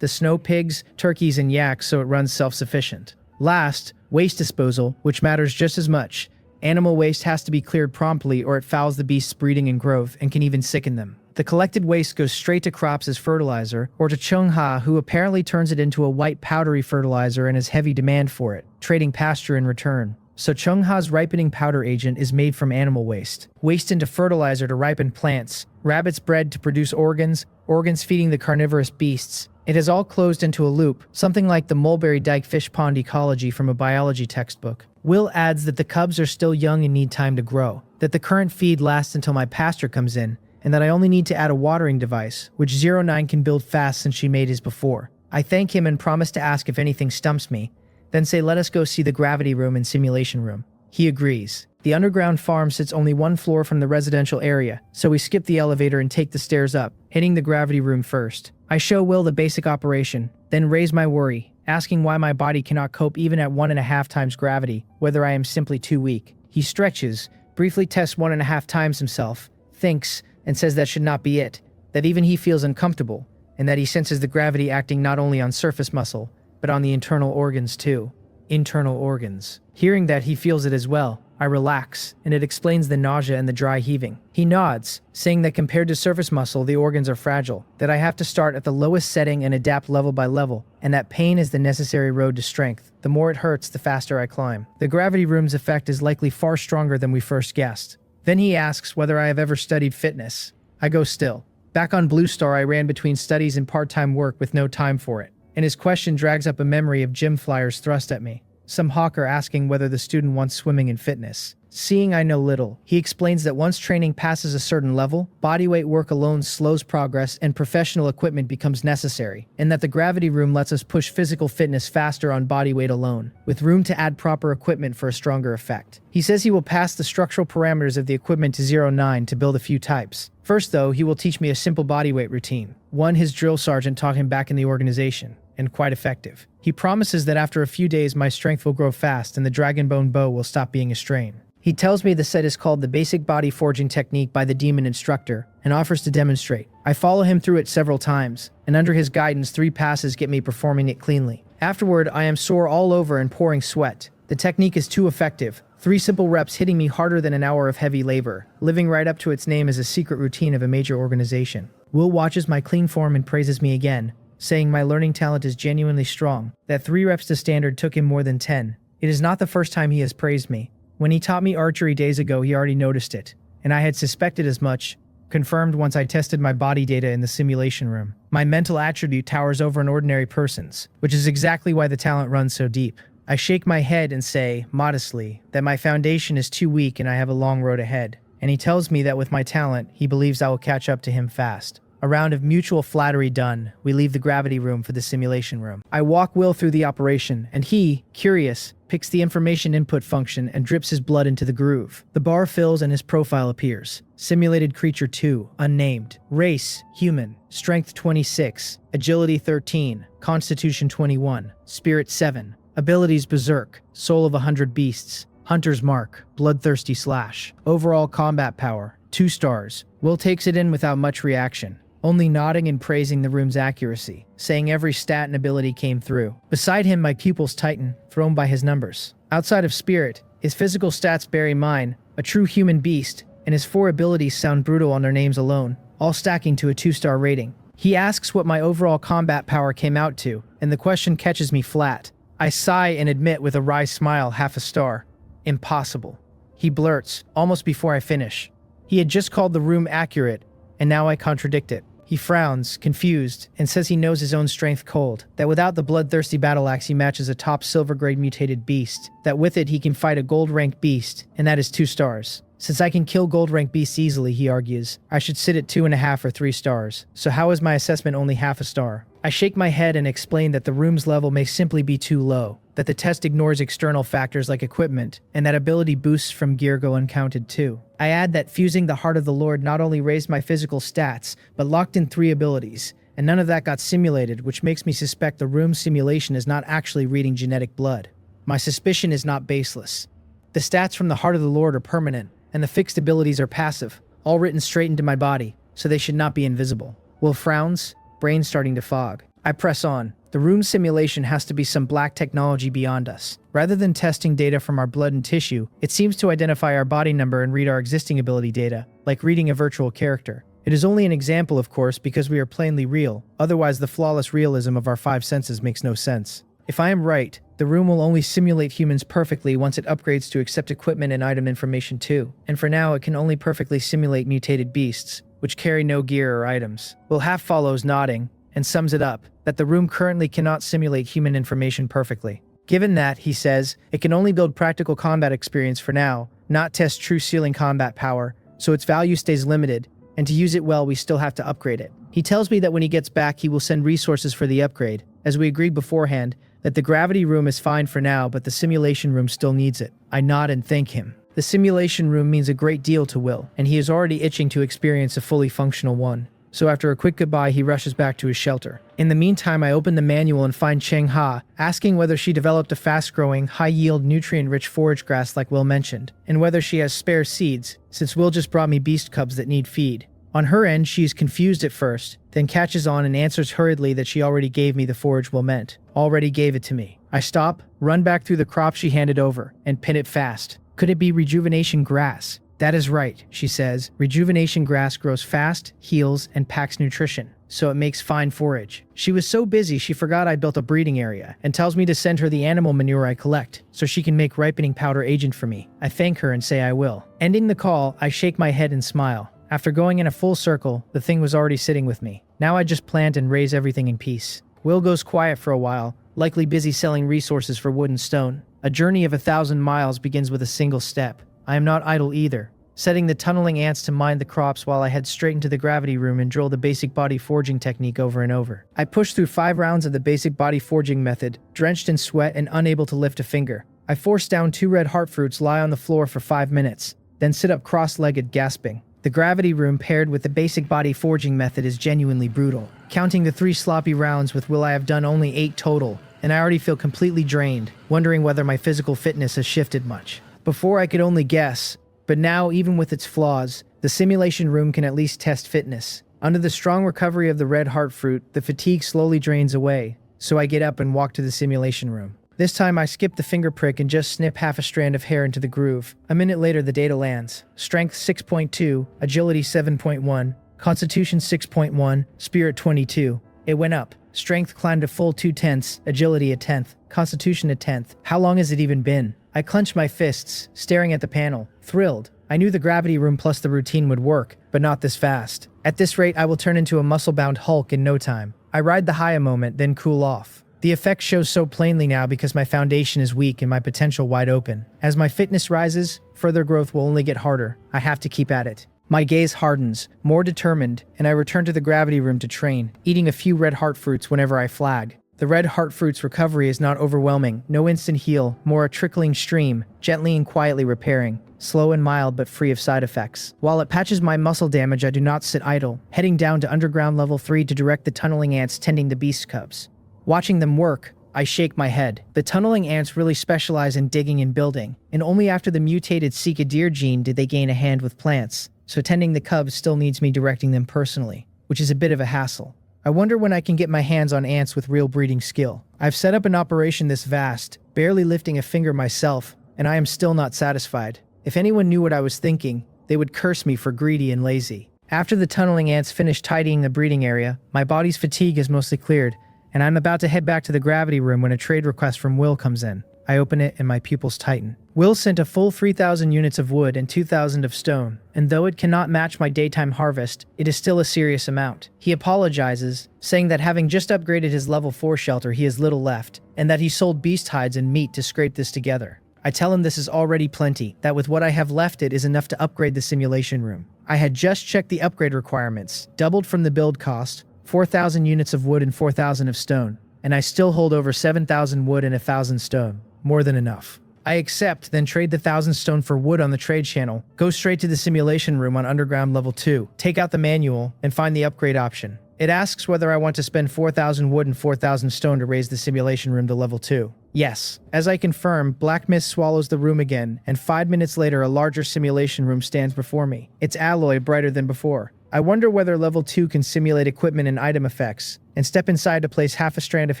the snow pigs, turkeys, and yaks, so it runs self-sufficient. Last, waste disposal, which matters just as much. Animal waste has to be cleared promptly or it fouls the beast's breeding and growth and can even sicken them. The collected waste goes straight to crops as fertilizer, or to Cheong-ha, who apparently turns it into a white powdery fertilizer and has heavy demand for it, trading pasture in return. So Cheong-ha's ripening powder agent is made from animal waste. Waste into fertilizer to ripen plants, rabbits bred to produce organs, organs feeding the carnivorous beasts. It is all closed into a loop, something like the Mulberry Dyke fish pond ecology from a biology textbook. Will adds that the cubs are still young and need time to grow, that the current feed lasts until my pasture comes in, and that I only need to add a watering device, which 09 can build fast since she made his before. I thank him and promise to ask if anything stumps me, then say let us go see the gravity room and simulation room. He agrees. The underground farm sits only 1 floor from the residential area, so we skip the elevator and take the stairs up, hitting the gravity room first. I show Will the basic operation, then raise my worry, asking why my body cannot cope even at 1.5 times gravity, whether I am simply too weak. He stretches, briefly tests 1.5 times himself, thinks, and says that should not be it, that even he feels uncomfortable, and that he senses the gravity acting not only on surface muscle, but on the internal organs too. Internal organs. Hearing that he feels it as well, I relax, and it explains the nausea and the dry heaving. He nods, saying that compared to surface muscle, the organs are fragile, that I have to start at the lowest setting and adapt level by level, and that pain is the necessary road to strength. The more it hurts, the faster I climb. The gravity room's effect is likely far stronger than we first guessed. Then he asks whether I have ever studied fitness. I go still. Back on Blue Star, I ran between studies and part-time work with no time for it. And his question drags up a memory of gym flyers thrust at me. Some hawker asking whether the student wants swimming and fitness. Seeing I know little, he explains that once training passes a certain level, bodyweight work alone slows progress and professional equipment becomes necessary, and that the gravity room lets us push physical fitness faster on bodyweight alone, with room to add proper equipment for a stronger effect. He says he will pass the structural parameters of the equipment to 09 to build a few types. First though, he will teach me a simple bodyweight routine, one his drill sergeant taught him back in the organization, and quite effective. He promises that after a few days my strength will grow fast and the dragonbone bow will stop being a strain. He tells me the set is called the Basic Body Forging Technique by the Demon Instructor, and offers to demonstrate. I follow him through it several times, and under his guidance 3 passes get me performing it cleanly. Afterward, I am sore all over and pouring sweat. The technique is too effective, 3 simple reps hitting me harder than an hour of heavy labor, living right up to its name as a secret routine of a major organization. Will watches my clean form and praises me again, saying my learning talent is genuinely strong, that 3 reps to standard took him more than 10. It is not the first time he has praised me. When he taught me archery days ago, he already noticed it, and I had suspected as much, confirmed once I tested my body data in the simulation room. My mental attribute towers over an ordinary person's, which is exactly why the talent runs so deep. I shake my head and say, modestly, that my foundation is too weak and I have a long road ahead, and he tells me that with my talent, he believes I will catch up to him fast. A round of mutual flattery done, we leave the gravity room for the simulation room. I walk Will through the operation, and he, curious, picks the information input function and drips his blood into the groove. The bar fills and his profile appears. Simulated creature 2, unnamed. Race, human. Strength 26. Agility 13. Constitution 21. Spirit 7. Abilities berserk. Soul of 100 beasts. Hunter's mark. Bloodthirsty slash. Overall combat power. 2 stars. Will takes it in without much reaction, only nodding and praising the room's accuracy, saying every stat and ability came through. Beside him, my pupils tighten, thrown by his numbers. Outside of Spirit, his physical stats bury mine, a true human beast, and his 4 abilities sound brutal on their names alone, all stacking to a 2-star rating. He asks what my overall combat power came out to, and the question catches me flat. I sigh and admit with a wry smile, half a star. Impossible. He blurts, almost before I finish. He had just called the room accurate, and now I contradict it. He frowns, confused, and says he knows his own strength cold, that without the bloodthirsty battle axe he matches a top silver-grade mutated beast, that with it he can fight a gold-ranked beast, and that is 2 stars. Since I can kill gold-ranked beasts easily, he argues, I should sit at 2.5 or 3 stars. So how is my assessment only half a star? I shake my head and explain that the room's level may simply be too low, that the test ignores external factors like equipment, and that ability boosts from gear go uncounted too. I add that fusing the Heart of the Lord not only raised my physical stats, but locked in 3 abilities, and none of that got simulated, which makes me suspect the room's simulation is not actually reading genetic blood. My suspicion is not baseless. The stats from the Heart of the Lord are permanent, and the fixed abilities are passive, all written straight into my body, so they should not be invisible. Will frowns, brain starting to fog. I press on. The room simulation has to be some black technology beyond us. Rather than testing data from our blood and tissue, it seems to identify our body number and read our existing ability data, like reading a virtual character. It is only an example, of course, because we are plainly real, otherwise the flawless realism of our 5 senses makes no sense. If I am right, the room will only simulate humans perfectly once it upgrades to accept equipment and item information too, and for now it can only perfectly simulate mutated beasts, which carry no gear or items. Will half follows nodding, and sums it up, that the room currently cannot simulate human information perfectly. Given that, he says, it can only build practical combat experience for now, not test true ceiling combat power, so its value stays limited, and to use it well we still have to upgrade it. He tells me that when he gets back he will send resources for the upgrade, as we agreed beforehand, that the gravity room is fine for now but the simulation room still needs it. I nod and thank him. The simulation room means a great deal to Will, and he is already itching to experience a fully functional one. So after a quick goodbye, he rushes back to his shelter. In the meantime, I open the manual and find Cheng Ha, asking whether she developed a fast-growing, high-yield, nutrient-rich forage grass like Will mentioned, and whether she has spare seeds, since Will just brought me beast cubs that need feed. On her end, she is confused at first, then catches on and answers hurriedly that she already gave me the forage Will meant. Already gave it to me. I stop, run back through the crop she handed over, and pin it fast. Could it be rejuvenation grass? That is right, she says. Rejuvenation grass grows fast, heals, and packs nutrition, so it makes fine forage. She was so busy she forgot I built a breeding area, and tells me to send her the animal manure I collect, so she can make ripening powder agent for me. I thank her and say I will. Ending the call, I shake my head and smile. After going in a full circle, the thing was already sitting with me. Now I just plant and raise everything in peace. Will goes quiet for a while, likely busy selling resources for wood and stone. A journey of 1,000 miles begins with a single step. I am not idle either, setting the tunneling ants to mine the crops while I head straight into the gravity room and drill the basic body forging technique over and over. I push through 5 rounds of the basic body forging method, drenched in sweat and unable to lift a finger. I force down 2 red heart fruits, lie on the floor for 5 minutes, then sit up cross-legged, gasping. The gravity room paired with the basic body forging method is genuinely brutal. Counting the 3 sloppy rounds with Will, I have done only 8 total, and I already feel completely drained, wondering whether my physical fitness has shifted much. Before I could only guess, but now, even with its flaws, the simulation room can at least test fitness. Under the strong recovery of the red heart fruit, the fatigue slowly drains away, so I get up and walk to the simulation room. This time I skip the finger prick and just snip half a strand of hair into the groove. A minute later the data lands. Strength 6.2, agility 7.1, constitution 6.1, spirit 22. It went up. Strength climbed a full 2/10, agility a 10th, constitution a 10th. How long has it even been? I clenched my fists, staring at the panel, thrilled. I knew the gravity room plus the routine would work, but not this fast. At this rate I will turn into a muscle-bound Hulk in no time. I ride the high a moment, then cool off. The effect shows so plainly now because my foundation is weak and my potential wide open. As my fitness rises, further growth will only get harder. I have to keep at it. My gaze hardens, more determined, and I return to the gravity room to train, eating a few red heart fruits whenever I flag. The red heart fruit's recovery is not overwhelming, no instant heal, more a trickling stream, gently and quietly repairing, slow and mild but free of side effects. While it patches my muscle damage, I do not sit idle, heading down to underground level 3 to direct the tunneling ants tending the beast cubs. Watching them work, I shake my head. The tunneling ants really specialize in digging and building, and only after the mutated cycadere gene did they gain a hand with plants, so tending the cubs still needs me directing them personally, which is a bit of a hassle. I wonder when I can get my hands on ants with real breeding skill. I've set up an operation this vast, barely lifting a finger myself, and I am still not satisfied. If anyone knew what I was thinking, they would curse me for greedy and lazy. After the tunneling ants finish tidying the breeding area, my body's fatigue is mostly cleared, and I'm about to head back to the gravity room when a trade request from Will comes in. I open it and my pupils tighten. Will sent a full 3,000 units of wood and 2,000 of stone, and though it cannot match my daytime harvest, it is still a serious amount. He apologizes, saying that having just upgraded his level 4 shelter he has little left, and that he sold beast hides and meat to scrape this together. I tell him this is already plenty, that with what I have left it is enough to upgrade the simulation room. I had just checked the upgrade requirements, doubled from the build cost, 4,000 units of wood and 4,000 of stone, and I still hold over 7,000 wood and 1,000 stone. More than enough. I accept, then trade the 1,000 stone for wood on the trade channel, go straight to the simulation room on underground level 2, take out the manual, and find the upgrade option. It asks whether I want to spend 4,000 wood and 4,000 stone to raise the simulation room to level 2. Yes. As I confirm, black mist swallows the room again, and 5 minutes later a larger simulation room stands before me, its alloy brighter than before. I wonder whether level 2 can simulate equipment and item effects, and step inside to place half a strand of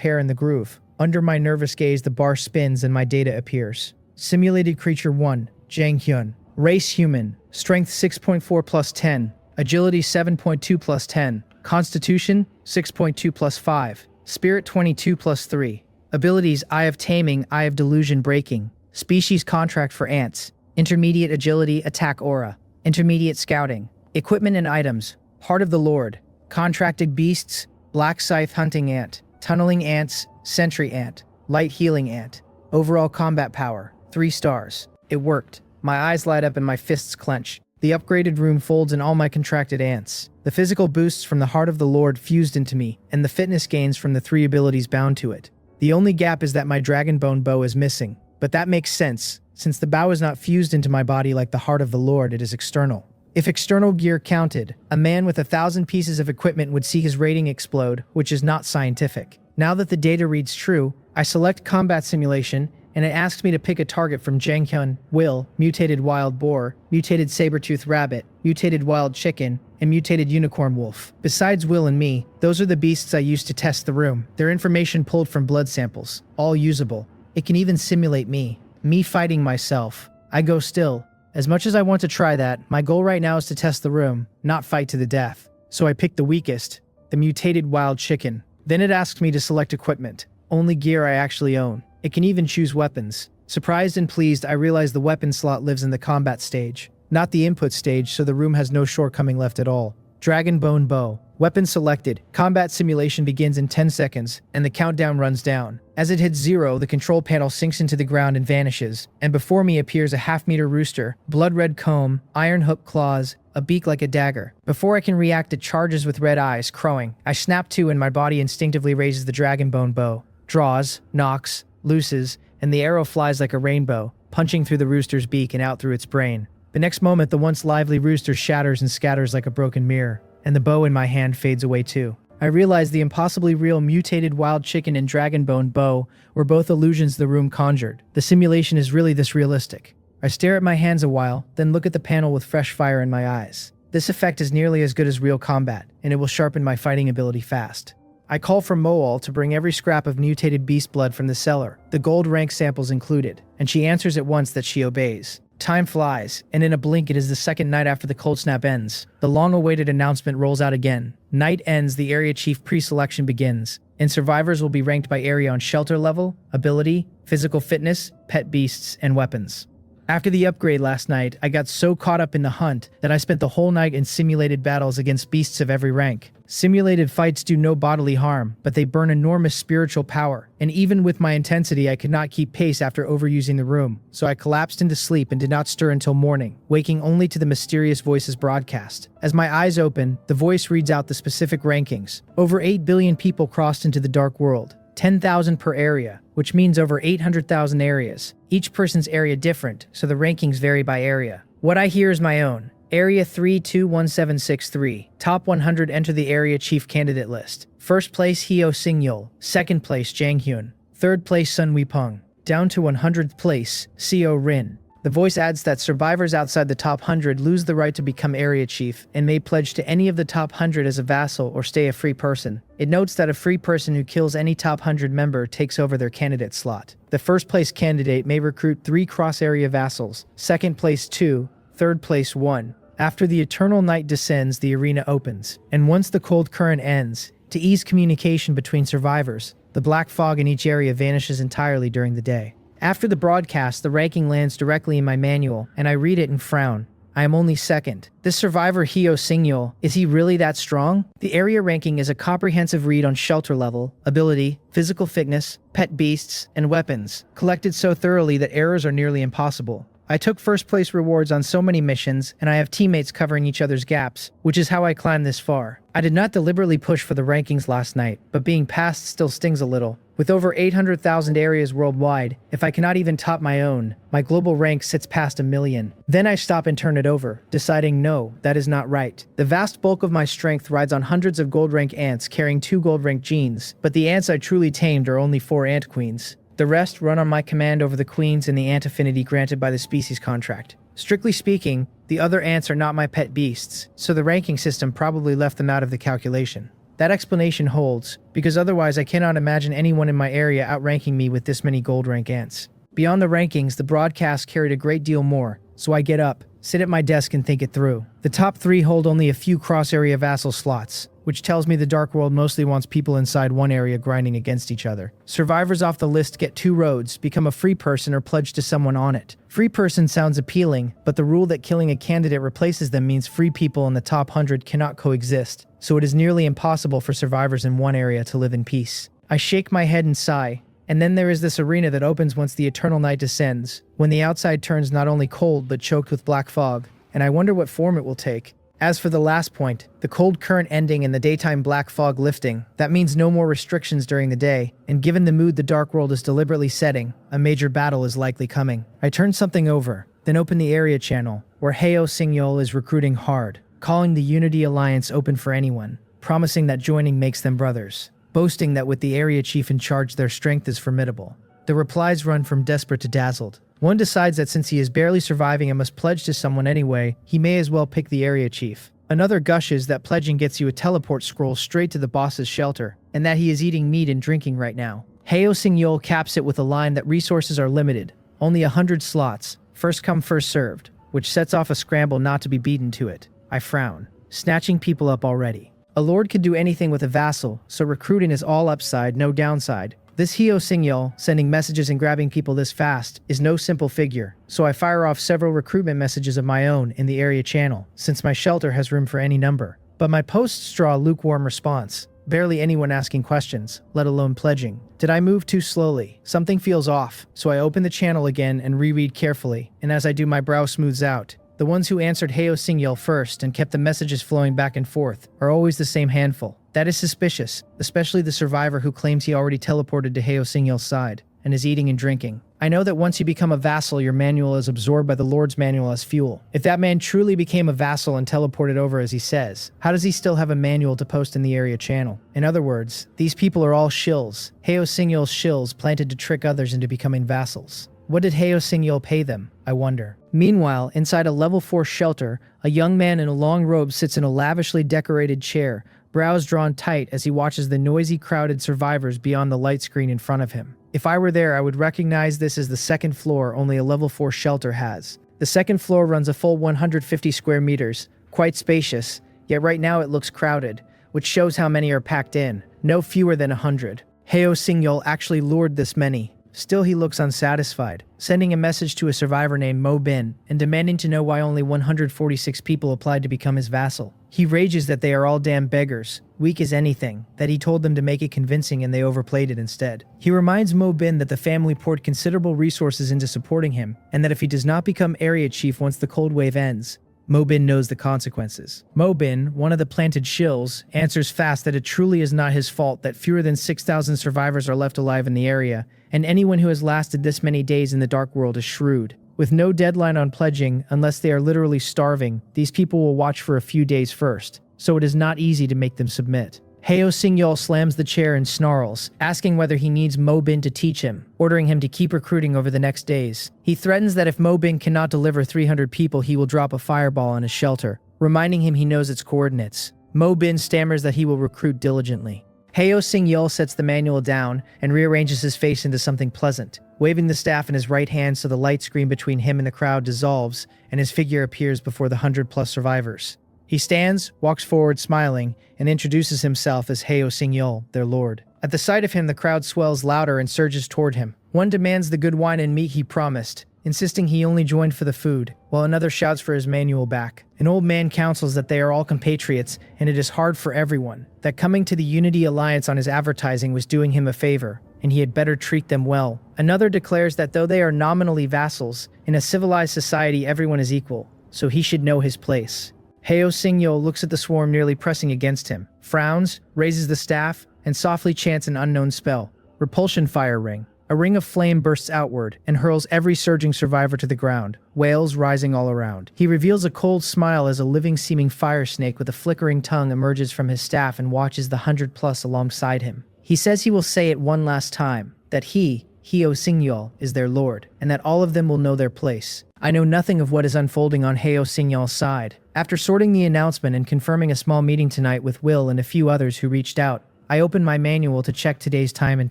hair in the groove. Under my nervous gaze the bar spins and my data appears. Simulated creature 1, Jang Hyun. Race human. Strength 6.4 plus 10. Agility 7.2 plus 10. Constitution 6.2 plus 5. Spirit 22 plus 3. Abilities Eye of Taming, Eye of Delusion Breaking. Species Contract for Ants. Intermediate Agility Attack Aura. Intermediate Scouting. Equipment and items. Heart of the Lord. Contracted Beasts. Black Scythe Hunting Ant. Tunneling Ants. Sentry Ant. Light Healing Ant. Overall Combat Power. 3 stars. It worked. My eyes light up and my fists clench. The upgraded room folds in all my contracted ants. The physical boosts from the Heart of the Lord fused into me, and the fitness gains from the 3 abilities bound to it. The only gap is that my Dragonbone bow is missing, but that makes sense. Since the bow is not fused into my body like the Heart of the Lord, it is external. If external gear counted, a man with 1,000 pieces of equipment would see his rating explode, which is not scientific. Now that the data reads true, I select Combat Simulation, and it asks me to pick a target from Jang Hyun, Will, Mutated Wild Boar, Mutated Saber-Tooth Rabbit, Mutated Wild Chicken, and Mutated Unicorn Wolf. Besides Will and me, those are the beasts I used to test the room. Their information pulled from blood samples, all usable. It can even simulate me fighting myself. I go still. As much as I want to try that, my goal right now is to test the room, not fight to the death. So I pick the weakest, the Mutated Wild Chicken. Then it asks me to select equipment, only gear I actually own. It can even choose weapons. Surprised and pleased, I realize the weapon slot lives in the combat stage. not the input stage, so the room has no shortcoming left at all. Dragon Bone Bow. Weapon selected. Combat simulation begins in 10 seconds, and the countdown runs down. As it hits 0, the control panel sinks into the ground and vanishes, and before me appears a half-meter rooster, blood-red comb, iron hook claws, a beak like a dagger. Before I can react, it charges with red eyes, crowing. I snap to, and my body instinctively raises the Dragon Bone Bow. Draws, knocks, looses, and the arrow flies like a rainbow, punching through the rooster's beak and out through its brain. The next moment, the once lively rooster shatters and scatters like a broken mirror, and the bow in my hand fades away too. I realize the impossibly real mutated wild chicken and dragon bone bow were both illusions the room conjured. The simulation is really this realistic. I stare at my hands a while, then look at the panel with fresh fire in my eyes. This effect is nearly as good as real combat, and it will sharpen my fighting ability fast. I call for Moal to bring every scrap of mutated beast blood from the cellar, the gold rank samples included, and she answers at once that she obeys. Time flies, and in a blink it is the second night after the cold snap ends. The long-awaited announcement rolls out again. Night ends, the area chief pre-selection begins, and survivors will be ranked by area on shelter level, ability, physical fitness, pet beasts, and weapons. After the upgrade last night, I got so caught up in the hunt that I spent the whole night in simulated battles against beasts of every rank. Simulated fights do no bodily harm, but they burn enormous spiritual power, and even with my intensity I could not keep pace after overusing the room, so I collapsed into sleep and did not stir until morning, waking only to the mysterious voice's broadcast. As my eyes open, the voice reads out the specific rankings. Over 8 billion people crossed into the dark world. 10,000 per area, which means over 800,000 areas. Each person's area different, so the rankings vary by area. What I hear is my own. Area 321763. Top 100 enter the area chief candidate list. First place Hyo Singyul. Second place Jang Hyun. Third place Sun Weepung. Down to 100th place Seo Rin. The voice adds that survivors outside the top 100 lose the right to become area chief and may pledge to any of the top 100 as a vassal or stay a free person. It notes that a free person who kills any top 100 member takes over their candidate slot. The first place candidate may recruit 3 cross-area vassals, second place 2, third place 1. After the eternal night descends, the arena opens, and once the cold current ends, to ease communication between survivors, the black fog in each area vanishes entirely during the day. After the broadcast, the ranking lands directly in my manual, and I read it and frown. I am only second. This survivor Hyo Singyul, is he really that strong? The area ranking is a comprehensive read on shelter level, ability, physical fitness, pet beasts, and weapons, collected so thoroughly that errors are nearly impossible. I took first place rewards on so many missions, and I have teammates covering each other's gaps, which is how I climbed this far. I did not deliberately push for the rankings last night, but being passed still stings a little. With over 800,000 areas worldwide, if I cannot even top my own, my global rank sits past 1 million. Then I stop and turn it over, deciding no, that is not right. The vast bulk of my strength rides on hundreds of gold rank ants carrying 2 gold rank genes, but the ants I truly tamed are only 4 ant queens. The rest run on my command over the queens and the ant affinity granted by the species contract. Strictly speaking, the other ants are not my pet beasts, so the ranking system probably left them out of the calculation. That explanation holds, because otherwise I cannot imagine anyone in my area outranking me with this many gold rank ants. Beyond the rankings, the broadcast carried a great deal more, so I get up, sit at my desk and think it through. The top 3 hold only a few cross-area vassal slots, which tells me the Dark World mostly wants people inside one area grinding against each other. Survivors off the list get 2 roads, become a free person or pledge to someone on it. Free person sounds appealing, but the rule that killing a candidate replaces them means free people in the top 100 cannot coexist, so it is nearly impossible for survivors in one area to live in peace. I shake my head and sigh. And then there is this arena that opens once the eternal night descends, when the outside turns not only cold but choked with black fog, and I wonder what form it will take. As for the last point, the cold current ending and the daytime black fog lifting, that means no more restrictions during the day, and given the mood the Dark World is deliberately setting, a major battle is likely coming. I turn something over, then open the area channel, where Hyo Singyul is recruiting hard, calling the Unity Alliance open for anyone, promising that joining makes them brothers, boasting that with the area chief in charge their strength is formidable. The replies run from desperate to dazzled. One decides that since he is barely surviving and must pledge to someone anyway, he may as well pick the area chief. Another gushes that pledging gets you a teleport scroll straight to the boss's shelter, and that he is eating meat and drinking right now. Hyo Singyul caps it with a line that resources are limited, only 100 slots, first come first served, which sets off a scramble not to be beaten to it. I frown. Snatching people up already. A lord could do anything with a vassal, so recruiting is all upside, no downside. This bonsignore, sending messages and grabbing people this fast, is no simple figure, so I fire off several recruitment messages of my own in the area channel, since my shelter has room for any number. But my posts draw a lukewarm response. Barely anyone asking questions, let alone pledging. Did I move too slowly? Something feels off, so I open the channel again and reread carefully, and as I do my brow smooths out. The ones who answered bonsignore first and kept the messages flowing back and forth are always the same handful. That is suspicious, especially the survivor who claims he already teleported to bonsignore's side and is eating and drinking. I know that once you become a vassal, your manual is absorbed by the Lord's manual as fuel. If that man truly became a vassal and teleported over as he says, how does he still have a manual to post in the area channel? In other words, these people are all shills, bonsignore's shills planted to trick others into becoming vassals. What did bonsignore pay them, I wonder? Meanwhile, inside a level 4 shelter, a young man in a long robe sits in a lavishly decorated chair, brows drawn tight as he watches the noisy, crowded survivors beyond the light screen in front of him. If I were there, I would recognize this as the second floor only a level 4 shelter has. The second floor runs a full 150 square meters, quite spacious, yet right now it looks crowded, which shows how many are packed in, no fewer than 100. Bonsignore actually lured this many. Still, he looks unsatisfied, sending a message to a survivor named Mo Bin and demanding to know why only 146 people applied to become his vassal. He rages that they are all damn beggars, weak as anything, that he told them to make it convincing and they overplayed it instead. He reminds Mo Bin that the family poured considerable resources into supporting him, and that if he does not become area chief once the cold wave ends, Mo Bin knows the consequences. Mo Bin, one of the planted shills, answers fast that it truly is not his fault that fewer than 6,000 survivors are left alive in the area, and anyone who has lasted this many days in the dark world is shrewd. With no deadline on pledging, unless they are literally starving, these people will watch for a few days first, so it is not easy to make them submit. Bonsignore slams the chair and snarls, asking whether he needs Mo Bin to teach him, ordering him to keep recruiting over the next days. He threatens that if Mo Bin cannot deliver 300 people, he will drop a fireball on his shelter, reminding him he knows its coordinates. Mo Bin stammers that he will recruit diligently. Bonsignore sets the manual down and rearranges his face into something pleasant, waving the staff in his right hand so the light screen between him and the crowd dissolves and his figure appears before the 100+ survivors. He stands, walks forward smiling, and introduces himself as bonsignore, their lord. At the sight of him, the crowd swells louder and surges toward him. One demands the good wine and meat he promised, insisting he only joined for the food, while another shouts for his manual back. An old man counsels that they are all compatriots, and it is hard for everyone, that coming to the Unity Alliance on his advertising was doing him a favor, and he had better treat them well. Another declares that though they are nominally vassals, in a civilized society everyone is equal, so he should know his place. Bonsignore looks at the swarm nearly pressing against him, frowns, raises the staff, and softly chants an unknown spell. Repulsion fire ring. A ring of flame bursts outward and hurls every surging survivor to the ground, wails rising all around. He reveals a cold smile as a living-seeming fire snake with a flickering tongue emerges from his staff and watches the 100+ alongside him. He says he will say it one last time, that he, bonsignore, is their lord, and that all of them will know their place. I know nothing of what is unfolding on bonsignore's side. After sorting the announcement and confirming a small meeting tonight with Will and a few others who reached out, I opened my manual to check today's time and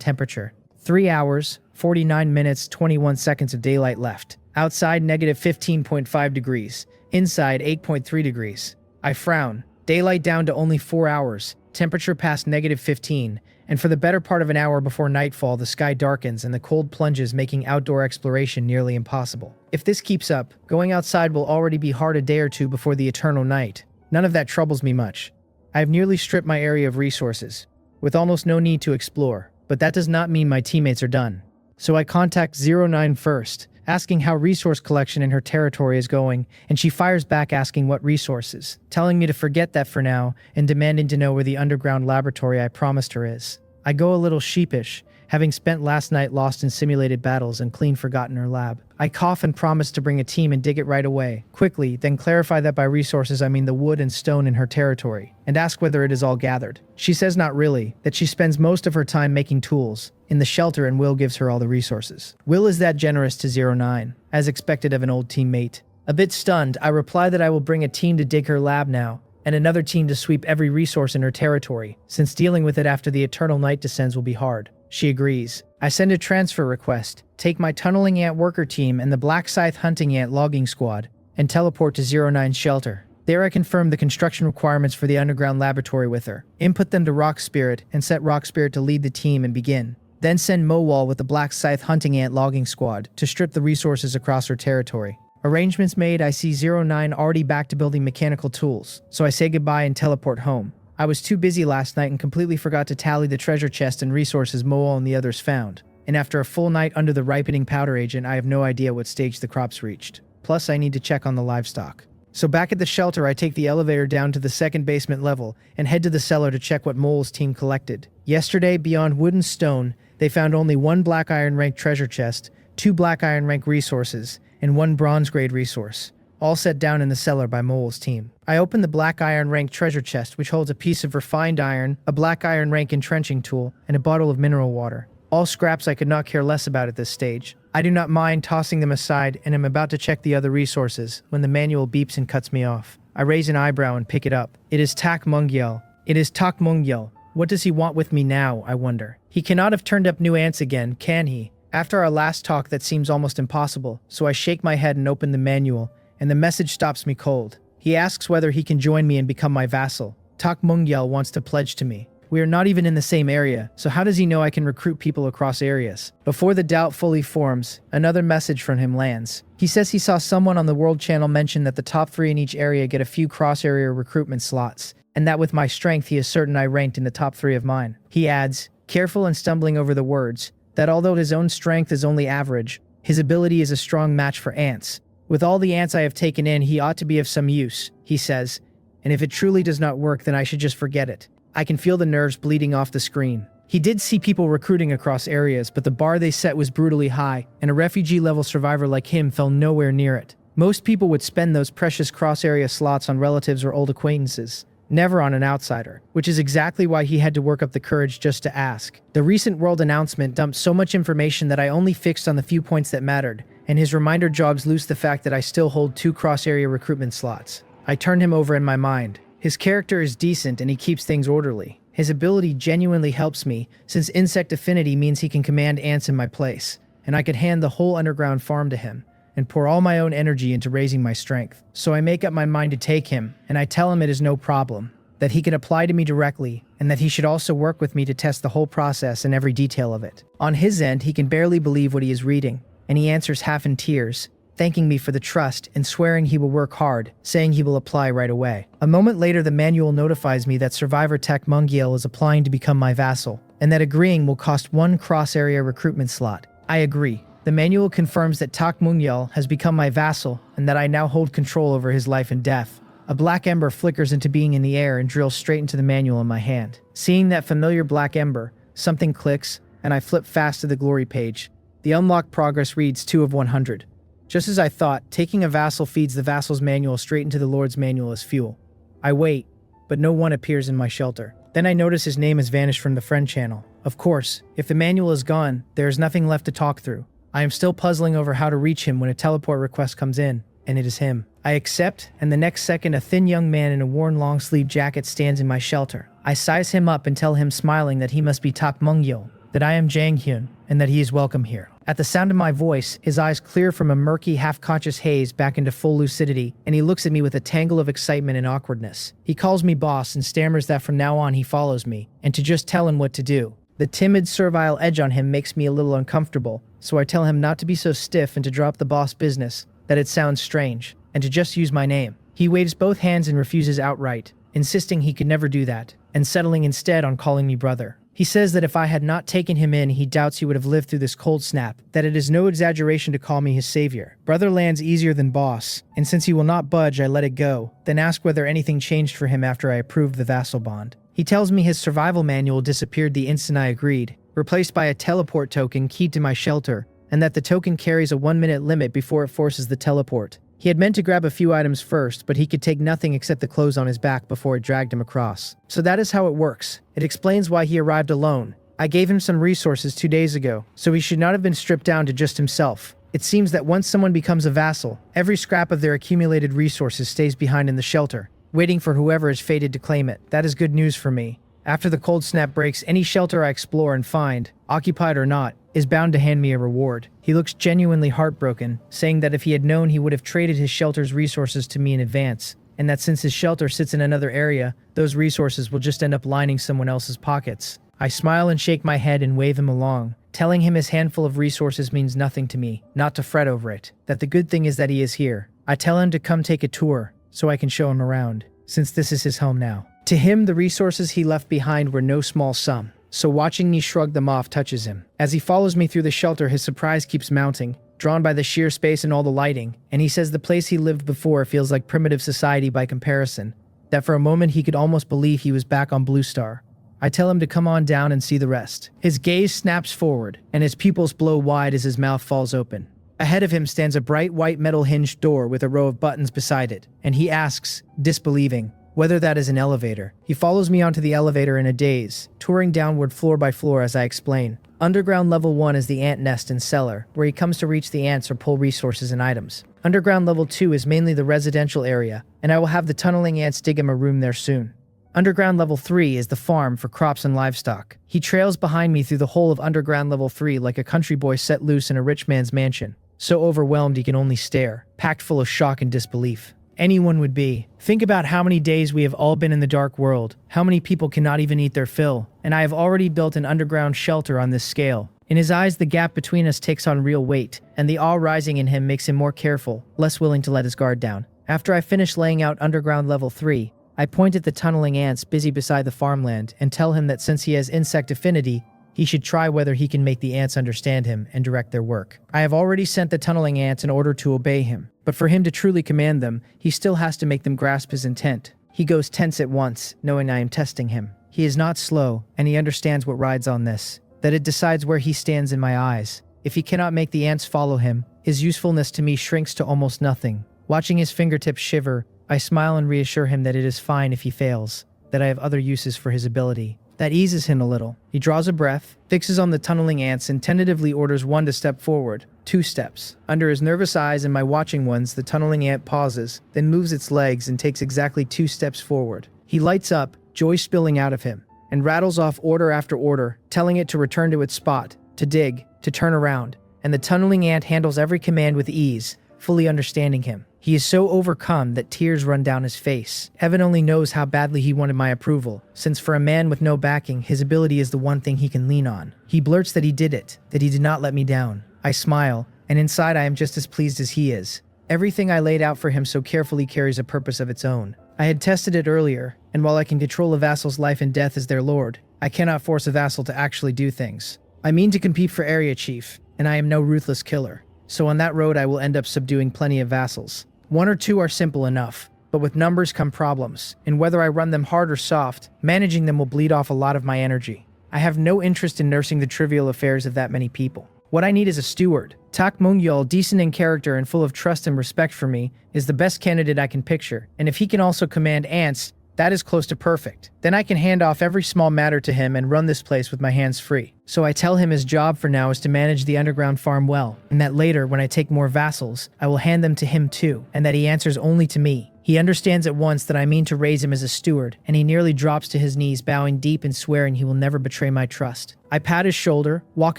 temperature. 3 hours, 49 minutes, 21 seconds of daylight left. Outside negative 15.5 degrees. Inside 8.3 degrees. I frown. Daylight down to only 4 hours. Temperature past negative 15. And for the better part of an hour before nightfall, the sky darkens and the cold plunges, making outdoor exploration nearly impossible. If this keeps up, going outside will already be hard a day or two before the eternal night. None of that troubles me much. I have nearly stripped my area of resources, with almost no need to explore, but that does not mean my teammates are done. So I contact 09 first, asking how resource collection in her territory is going, and she fires back asking what resources, telling me to forget that for now, and demanding to know where the underground laboratory I promised her is. I go a little sheepish, having spent last night lost in simulated battles and clean forgotten her lab. I cough and promise to bring a team and dig it right away, quickly, then clarify that by resources I mean the wood and stone in her territory, and ask whether it is all gathered. She says not really, that she spends most of her time making tools in the shelter and Will gives her all the resources. Will is that generous to 09, as expected of an old teammate. A bit stunned, I reply that I will bring a team to dig her lab now, and another team to sweep every resource in her territory, since dealing with it after the eternal night descends will be hard. She agrees. I send a transfer request, take my tunneling ant worker team and the black scythe hunting ant logging squad, and teleport to 09's shelter. There I confirmed the construction requirements for the underground laboratory with her, input them to Rock Spirit, and set Rock Spirit to lead the team and begin. Then send Mowal with the Black Scythe hunting ant logging squad to strip the resources across her territory. Arrangements made, I see 09 already back to building mechanical tools, so I say goodbye and teleport home. I was too busy last night and completely forgot to tally the treasure chest and resources Mowal and the others found. And after a full night under the ripening powder agent, I have no idea what stage the crops reached. Plus, I need to check on the livestock. So back at the shelter, I take the elevator down to the second basement level and head to the cellar to check what Mole's team collected. Yesterday, beyond wood and stone, they found only 1 black iron rank treasure chest, 2 black iron rank resources, and 1 bronze grade resource, all set down in the cellar by Mole's team. I open the black iron rank treasure chest, which holds a piece of refined iron, a black iron rank entrenching tool, and a bottle of mineral water. All scraps I could not care less about at this stage. I do not mind tossing them aside and am about to check the other resources when the manual beeps and cuts me off. I raise an eyebrow and pick it up. It is Tak Mungyel. It is Tak Mungyel. What does he want with me now, I wonder? He cannot have turned up new ants again, can he? After our last talk, that seems almost impossible, so I shake my head and open the manual, and the message stops me cold. He asks whether he can join me and become my vassal. Tak Mungyel wants to pledge to me. We are not even in the same area, so how does he know I can recruit people across areas? Before the doubt fully forms, another message from him lands. He says he saw someone on the World Channel mention that the top 3 in each area get a few cross-area recruitment slots, and that with my strength he is certain I ranked in the top 3 of mine. He adds, careful and stumbling over the words, that although his own strength is only average, his ability is a strong match for ants. With all the ants I have taken in, he ought to be of some use, he says, and if it truly does not work, then I should just forget it. I can feel the nerves bleeding off the screen. He did see people recruiting across areas, but the bar they set was brutally high, and a refugee-level survivor like him fell nowhere near it. Most people would spend those precious cross-area slots on relatives or old acquaintances, never on an outsider, which is exactly why he had to work up the courage just to ask. The recent world announcement dumped so much information that I only fixed on the few points that mattered, and his reminder jobs loose the fact that I still hold 2 cross-area recruitment slots. I turned him over in my mind. His character is decent and he keeps things orderly. His ability genuinely helps me, since insect affinity means he can command ants in my place, and I could hand the whole underground farm to him, and pour all my own energy into raising my strength. So I make up my mind to take him, and I tell him it is no problem, that he can apply to me directly, and that he should also work with me to test the whole process and every detail of it. On his end, he can barely believe what he is reading, and he answers half in tears, thanking me for the trust and swearing he will work hard, saying he will apply right away. A moment later, the manual notifies me that Survivor Tak Mungyel is applying to become my vassal, and that agreeing will cost 1 cross-area recruitment slot. I agree. The manual confirms that Tak Mungyel has become my vassal and that I now hold control over his life and death. A black ember flickers into being in the air and drills straight into the manual in my hand. Seeing that familiar black ember, something clicks, and I flip fast to the glory page. The unlocked progress reads 2 of 100. Just as I thought, taking a vassal feeds the vassal's manual straight into the Lord's manual as fuel. I wait, but no one appears in my shelter. Then I notice his name has vanished from the friend channel. Of course, if the manual is gone, there is nothing left to talk through. I am still puzzling over how to reach him when a teleport request comes in, and it is him. I accept, and the next second a thin young man in a worn long-sleeved jacket stands in my shelter. I size him up and tell him smiling that he must be Tak Mungyel, that I am Jang Hyun, and that he is welcome here. At the sound of my voice, his eyes clear from a murky, half-conscious haze back into full lucidity, and he looks at me with a tangle of excitement and awkwardness. He calls me boss and stammers that from now on he follows me, and to just tell him what to do. The timid, servile edge on him makes me a little uncomfortable, so I tell him not to be so stiff and to drop the boss business, that it sounds strange, and to just use my name. He waves both hands and refuses outright, insisting he could never do that, and settling instead on calling me brother. He says that if I had not taken him in, he doubts he would have lived through this cold snap, that it is no exaggeration to call me his savior. Brother lands easier than boss, and since he will not budge, I let it go, then ask whether anything changed for him after I approved the vassal bond. He tells me his survival manual disappeared the instant I agreed, replaced by a teleport token keyed to my shelter, and that the token carries a 1-minute limit before it forces the teleport. He had meant to grab a few items first, but he could take nothing except the clothes on his back before it dragged him across. So that is how it works. It explains why he arrived alone. I gave him some resources 2 days ago, so he should not have been stripped down to just himself. It seems that once someone becomes a vassal, every scrap of their accumulated resources stays behind in the shelter, waiting for whoever is fated to claim it. That is good news for me. After the cold snap breaks, any shelter I explore and find, occupied or not, is bound to hand me a reward. He looks genuinely heartbroken, saying that if he had known he would have traded his shelter's resources to me in advance, and that since his shelter sits in another area, those resources will just end up lining someone else's pockets. I smile and shake my head and wave him along, telling him his handful of resources means nothing to me, not to fret over it, that the good thing is that he is here. I tell him to come take a tour, so I can show him around, since this is his home now. To him, the resources he left behind were no small sum, so watching me shrug them off touches him. As he follows me through the shelter, his surprise keeps mounting, drawn by the sheer space and all the lighting, and he says the place he lived before feels like primitive society by comparison, that for a moment he could almost believe he was back on Blue Star. I tell him to come on down and see the rest. His gaze snaps forward, and his pupils blow wide as his mouth falls open. Ahead of him stands a bright white metal hinged door with a row of buttons beside it, and he asks, disbelieving, whether that is an elevator. He follows me onto the elevator in a daze, touring downward floor by floor as I explain. Underground level 1 is the ant nest and cellar, where he comes to reach the ants or pull resources and items. Underground level 2 is mainly the residential area, and I will have the tunneling ants dig him a room there soon. Underground level 3 is the farm for crops and livestock. He trails behind me through the whole of underground level 3 like a country boy set loose in a rich man's mansion, so overwhelmed he can only stare, packed full of shock and disbelief. Anyone would be. Think about how many days we have all been in the dark world, how many people cannot even eat their fill, and I have already built an underground shelter on this scale. In his eyes, the gap between us takes on real weight, and the awe rising in him makes him more careful, less willing to let his guard down. After I finish laying out underground level 3, I point at the tunneling ants busy beside the farmland and tell him that since he has insect affinity, he should try whether he can make the ants understand him and direct their work. I have already sent the tunneling ants in order to obey him, but for him to truly command them, he still has to make them grasp his intent. He goes tense at once, knowing I am testing him. He is not slow, and he understands what rides on this, that it decides where he stands in my eyes. If he cannot make the ants follow him, his usefulness to me shrinks to almost nothing. Watching his fingertips shiver, I smile and reassure him that it is fine if he fails, that I have other uses for his ability. That eases him a little. He draws a breath, fixes on the tunneling ants, and tentatively orders one to step forward. 2 steps. Under his nervous eyes and my watching ones, the tunneling ant pauses, then moves its legs and takes exactly 2 steps forward. He lights up, joy spilling out of him, and rattles off order after order, telling it to return to its spot, to dig, to turn around, and the tunneling ant handles every command with ease, fully understanding him. He is so overcome that tears run down his face. Heaven only knows how badly he wanted my approval, since for a man with no backing, his ability is the one thing he can lean on. He blurts that he did it, that he did not let me down. I smile, and inside I am just as pleased as he is. Everything I laid out for him so carefully carries a purpose of its own. I had tested it earlier, and while I can control a vassal's life and death as their lord, I cannot force a vassal to actually do things. I mean to compete for area chief, and I am no ruthless killer. So on that road I will end up subduing plenty of vassals. 1 or 2 are simple enough, but with numbers come problems, and whether I run them hard or soft, managing them will bleed off a lot of my energy. I have no interest in nursing the trivial affairs of that many people. What I need is a steward. Tak Mungyul, decent in character and full of trust and respect for me, is the best candidate I can picture, and if he can also command ants, that is close to perfect. Then I can hand off every small matter to him and run this place with my hands free. So I tell him his job for now is to manage the underground farm well, and that later, when I take more vassals, I will hand them to him too, and that he answers only to me. He understands at once that I mean to raise him as a steward, and he nearly drops to his knees, bowing deep and swearing he will never betray my trust. I pat his shoulder, walk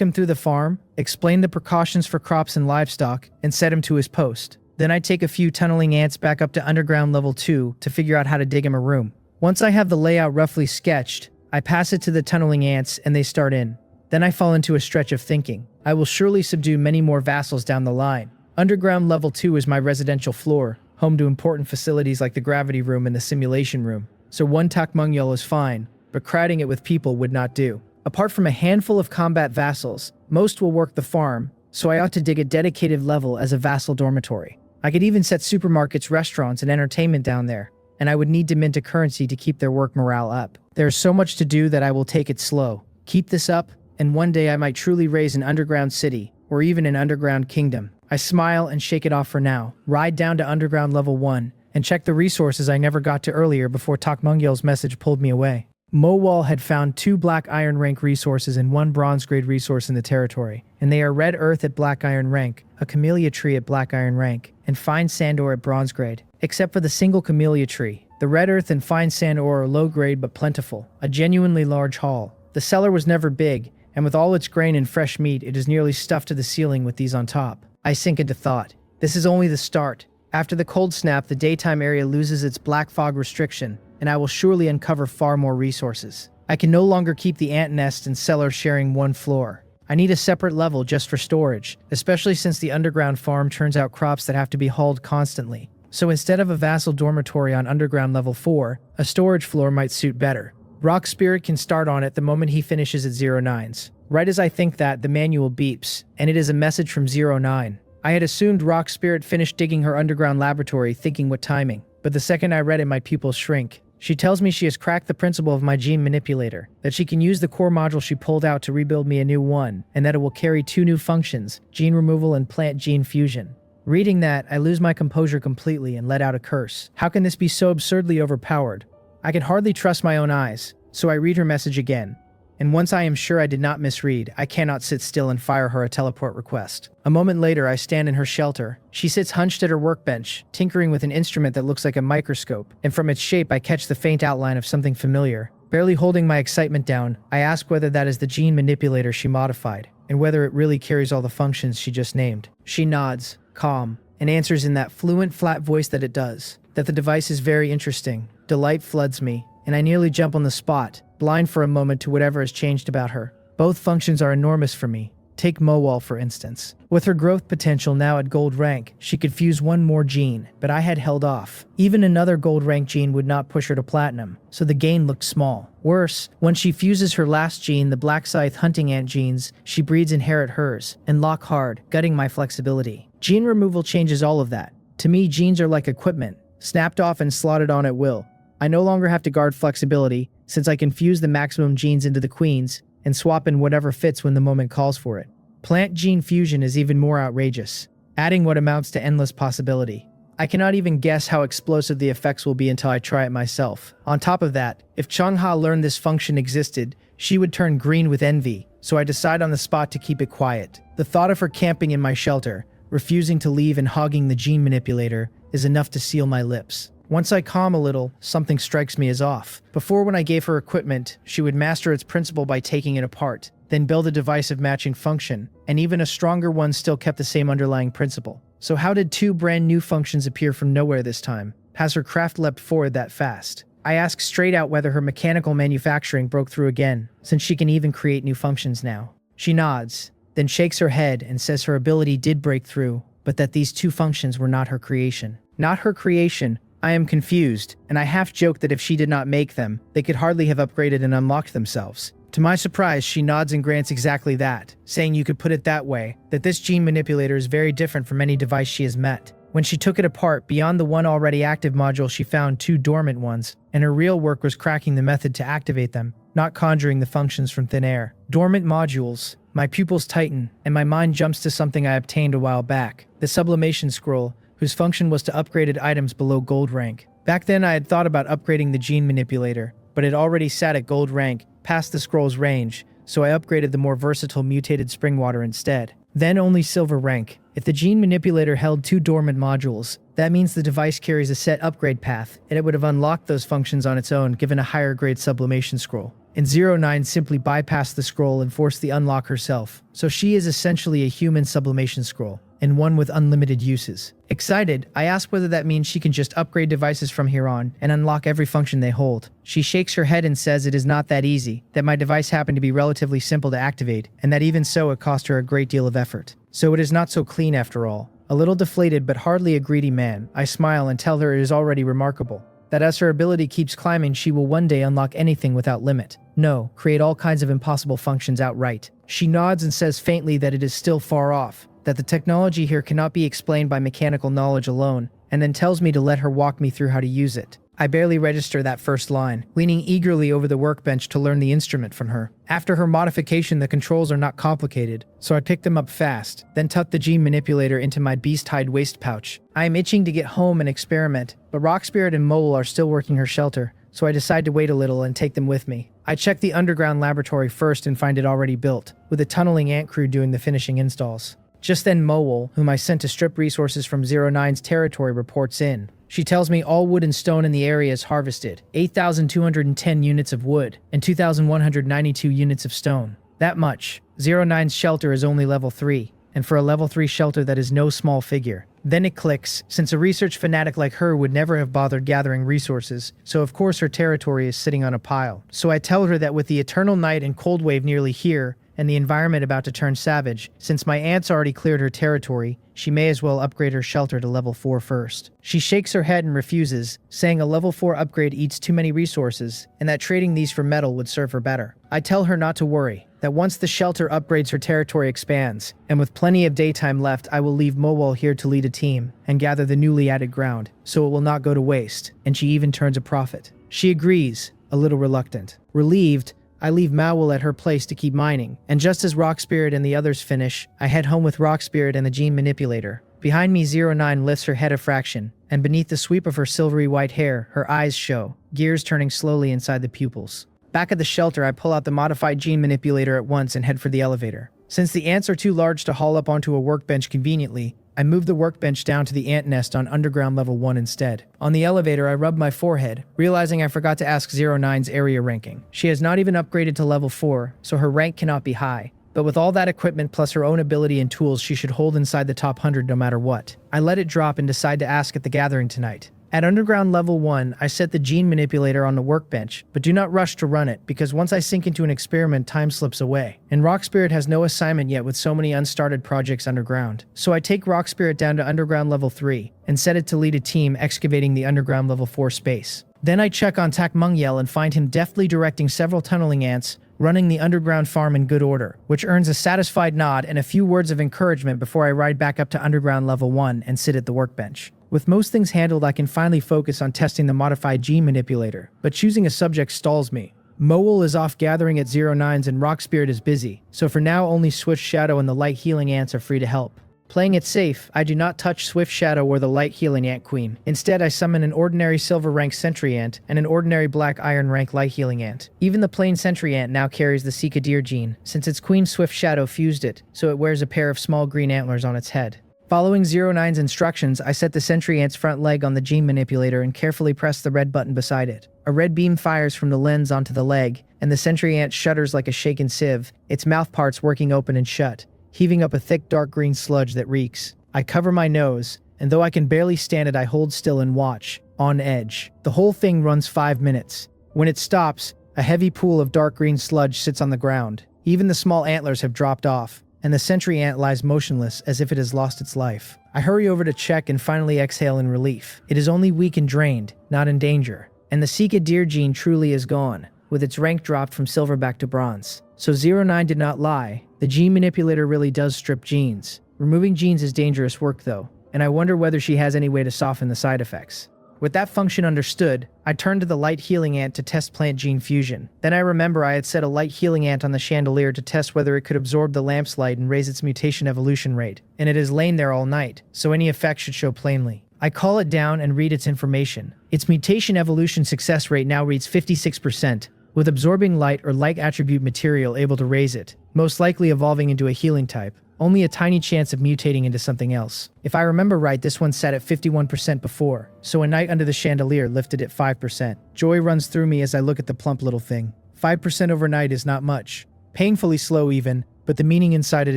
him through the farm, explain the precautions for crops and livestock, and set him to his post. Then I take a few tunneling ants back up to underground level 2 to figure out how to dig him a room. Once I have the layout roughly sketched, I pass it to the tunneling ants and they start in. Then I fall into a stretch of thinking. I will surely subdue many more vassals down the line. Underground level 2 is my residential floor, home to important facilities like the gravity room and the simulation room. So 1 Tak Mungyul is fine, but crowding it with people would not do. Apart from a handful of combat vassals, most will work the farm, so I ought to dig a dedicated level as a vassal dormitory. I could even set supermarkets, restaurants, and entertainment down there, and I would need to mint a currency to keep their work morale up. There is so much to do that I will take it slow. Keep this up, and one day I might truly raise an underground city, or even an underground kingdom. I smile and shake it off for now, ride down to underground level 1, and check the resources I never got to earlier before Tak Mungyul's message pulled me away. Mowal had found 2 black iron rank resources and 1 bronze grade resource in the territory, and they are red earth at black iron rank, a camellia tree at black iron rank, and fine sand ore at bronze grade. Except for the single camellia tree, the red earth and fine sand ore are low grade but plentiful, a genuinely large haul. The cellar was never big, and with all its grain and fresh meat, it is nearly stuffed to the ceiling with these on top. I sink into thought. This is only the start. After the cold snap, the daytime area loses its black fog restriction, and I will surely uncover far more resources. I can no longer keep the ant nest and cellar sharing one floor. I need a separate level just for storage, especially since the underground farm churns out crops that have to be hauled constantly. So instead of a vassal dormitory on underground level 4, a storage floor might suit better. Rock Spirit can start on it the moment he finishes at 09's. Right as I think that, the manual beeps, and it is a message from 09. I had assumed Rock Spirit finished digging her underground laboratory, thinking what timing. But the second I read it, my pupils shrink. She tells me she has cracked the principle of my gene manipulator, that she can use the core module she pulled out to rebuild me a new one, and that it will carry 2 new functions, gene removal and plant gene fusion. Reading that, I lose my composure completely and let out a curse. How can this be so absurdly overpowered? I could hardly trust my own eyes, so I read her message again. And once I am sure I did not misread, I cannot sit still and fire her a teleport request. A moment later, I stand in her shelter. She sits hunched at her workbench, tinkering with an instrument that looks like a microscope, and from its shape I catch the faint outline of something familiar. Barely holding my excitement down, I ask whether that is the gene manipulator she modified, and whether it really carries all the functions she just named. She nods, calm, and answers in that fluent, flat voice that it does, that the device is very interesting. Delight floods me, and I nearly jump on the spot, blind for a moment to whatever has changed about her. Both functions are enormous for me. Take Mowal, for instance. With her growth potential now at gold rank, she could fuse one more gene, but I had held off. Even another gold rank gene would not push her to platinum, so the gain looked small. Worse, when she fuses her last gene, the black scythe hunting ant genes, she breeds inherit hers, and lock hard, gutting my flexibility. Gene removal changes all of that. To me, genes are like equipment, snapped off and slotted on at will. I no longer have to guard flexibility, since I can fuse the maximum genes into the queens and swap in whatever fits when the moment calls for it. Plant gene fusion is even more outrageous, adding what amounts to endless possibility. I cannot even guess how explosive the effects will be until I try it myself. On top of that, if Changha learned this function existed, she would turn green with envy, so I decide on the spot to keep it quiet. The thought of her camping in my shelter, refusing to leave and hogging the gene manipulator, is enough to seal my lips. Once I calm a little, something strikes me as off. Before, when I gave her equipment, she would master its principle by taking it apart, then build a device of matching function, and even a stronger one still kept the same underlying principle. So how did 2 brand new functions appear from nowhere this time? Has her craft leapt forward that fast? I ask straight out whether her mechanical manufacturing broke through again, since she can even create new functions now. She nods, then shakes her head and says her ability did break through, but that these 2 functions were not her creation. Not her creation? I am confused, and I half joke that if she did not make them, they could hardly have upgraded and unlocked themselves. To my surprise, she nods and grants exactly that, saying you could put it that way, that this gene manipulator is very different from any device she has met. When she took it apart, beyond the one already active module, she found 2 dormant ones, and her real work was cracking the method to activate them, not conjuring the functions from thin air. Dormant modules. My pupils tighten, and my mind jumps to something I obtained a while back, the sublimation scroll, whose function was to upgraded items below gold rank. Back then I had thought about upgrading the gene manipulator, but it already sat at gold rank, past the scroll's range, so I upgraded the more versatile mutated spring water instead. Then only silver rank. If the gene manipulator held 2 dormant modules, that means the device carries a set upgrade path, and it would have unlocked those functions on its own given a higher grade sublimation scroll. And 09 simply bypassed the scroll and forced the unlock herself, so she is essentially a human sublimation scroll, and one with unlimited uses. Excited, I ask whether that means she can just upgrade devices from here on and unlock every function they hold. She shakes her head and says it is not that easy, that my device happened to be relatively simple to activate, and that even so it cost her a great deal of effort. So it is not so clean after all. A little deflated but hardly a greedy man, I smile and tell her it is already remarkable, that as her ability keeps climbing she will one day unlock anything without limit. No, create all kinds of impossible functions outright. She nods and says faintly that it is still far off, that the technology here cannot be explained by mechanical knowledge alone, and then tells me to let her walk me through how to use it. I barely register that first line, leaning eagerly over the workbench to learn the instrument from her. After her modification, the controls are not complicated, so I pick them up fast, then tuck the gene manipulator into my beast-hide waist pouch. I am itching to get home and experiment, but Rock Spirit and Mole are still working her shelter, so I decide to wait a little and take them with me. I check the underground laboratory first and find it already built, with a tunneling ant crew doing the finishing installs. Just then Mowal, whom I sent to strip resources from 09's territory, reports in. She tells me all wood and stone in the area is harvested, 8,210 units of wood, and 2,192 units of stone. That much. 09's shelter is only level 3. and for a level 3 shelter that is no small figure. Then it clicks, since a research fanatic like her would never have bothered gathering resources, so of course her territory is sitting on a pile. So I tell her that with the eternal night and cold wave nearly here, and the environment about to turn savage, since my aunt's already cleared her territory, she may as well upgrade her shelter to level 4 first. She shakes her head and refuses, saying a level 4 upgrade eats too many resources, and that trading these for metal would serve her better. I tell her not to worry, that once the shelter upgrades her territory expands, and with plenty of daytime left I will leave Mowal here to lead a team, and gather the newly added ground, so it will not go to waste, and she even turns a profit. She agrees, a little reluctant. Relieved, I leave Mowal at her place to keep mining, and just as Rock Spirit and the others finish, I head home with Rock Spirit and the Gene Manipulator. Behind me 09 lifts her head a fraction, and beneath the sweep of her silvery white hair, her eyes show, gears turning slowly inside the pupils. Back at the shelter, I pull out the modified Gene Manipulator at once and head for the elevator. Since the ants are too large to haul up onto a workbench conveniently, I move the workbench down to the ant nest on underground level 1 instead. On the elevator, I rub my forehead, realizing I forgot to ask 09's area ranking. She has not even upgraded to level 4, so her rank cannot be high. But with all that equipment plus her own ability and tools, she should hold inside the top 100 no matter what. I let it drop and decide to ask at the gathering tonight. At underground level 1, I set the Gene Manipulator on the workbench, but do not rush to run it, because once I sink into an experiment, time slips away. And Rock Spirit has no assignment yet with so many unstarted projects underground. So I take Rock Spirit down to underground level 3, and set it to lead a team excavating the underground level 4 space. Then I check on Takmungyel and find him deftly directing several tunneling ants, running the underground farm in good order, which earns a satisfied nod and a few words of encouragement before I ride back up to underground level 1 and sit at the workbench. With most things handled, I can finally focus on testing the modified Gene Manipulator, but choosing a subject stalls me. Mowal is off gathering at 09's and Rock Spirit is busy, so for now only Swift Shadow and the Light Healing Ants are free to help. Playing it safe, I do not touch Swift Shadow or the Light Healing Ant Queen. Instead, I summon an ordinary Silver Rank Sentry Ant and an ordinary Black Iron Rank Light Healing Ant. Even the plain Sentry Ant now carries the Cycadere gene, since its queen Swift Shadow fused it, so it wears a pair of small green antlers on its head. Following 09's instructions, I set the Sentry Ant's front leg on the Gene Manipulator and carefully press the red button beside it. A red beam fires from the lens onto the leg, and the Sentry Ant shudders like a shaken sieve, its mouth parts working open and shut, heaving up a thick dark green sludge that reeks. I cover my nose, and though I can barely stand it, I hold still and watch, on edge. The whole thing runs 5 minutes. When it stops, a heavy pool of dark green sludge sits on the ground. Even the small antlers have dropped off, and the Sentry Ant lies motionless as if it has lost its life. I hurry over to check and finally exhale in relief. It is only weak and drained, not in danger. And the Cycadere gene truly is gone, with its rank dropped from silver back to bronze. So 09 did not lie. The Gene Manipulator really does strip genes. Removing genes is dangerous work though, and I wonder whether she has any way to soften the side effects. With that function understood, I turned to the Light Healing Ant to test plant gene fusion. Then I remember I had set a Light Healing Ant on the chandelier to test whether it could absorb the lamp's light and raise its mutation evolution rate, and it has lain there all night, so any effect should show plainly. I call it down and read its information. Its mutation evolution success rate now reads 56%, with absorbing light or light attribute material able to raise it, most likely evolving into a healing type. Only a tiny chance of mutating into something else. If I remember right, this one sat at 51% before, so a night under the chandelier lifted it 5%. Joy runs through me as I look at the plump little thing. 5% overnight is not much. Painfully slow even, but the meaning inside it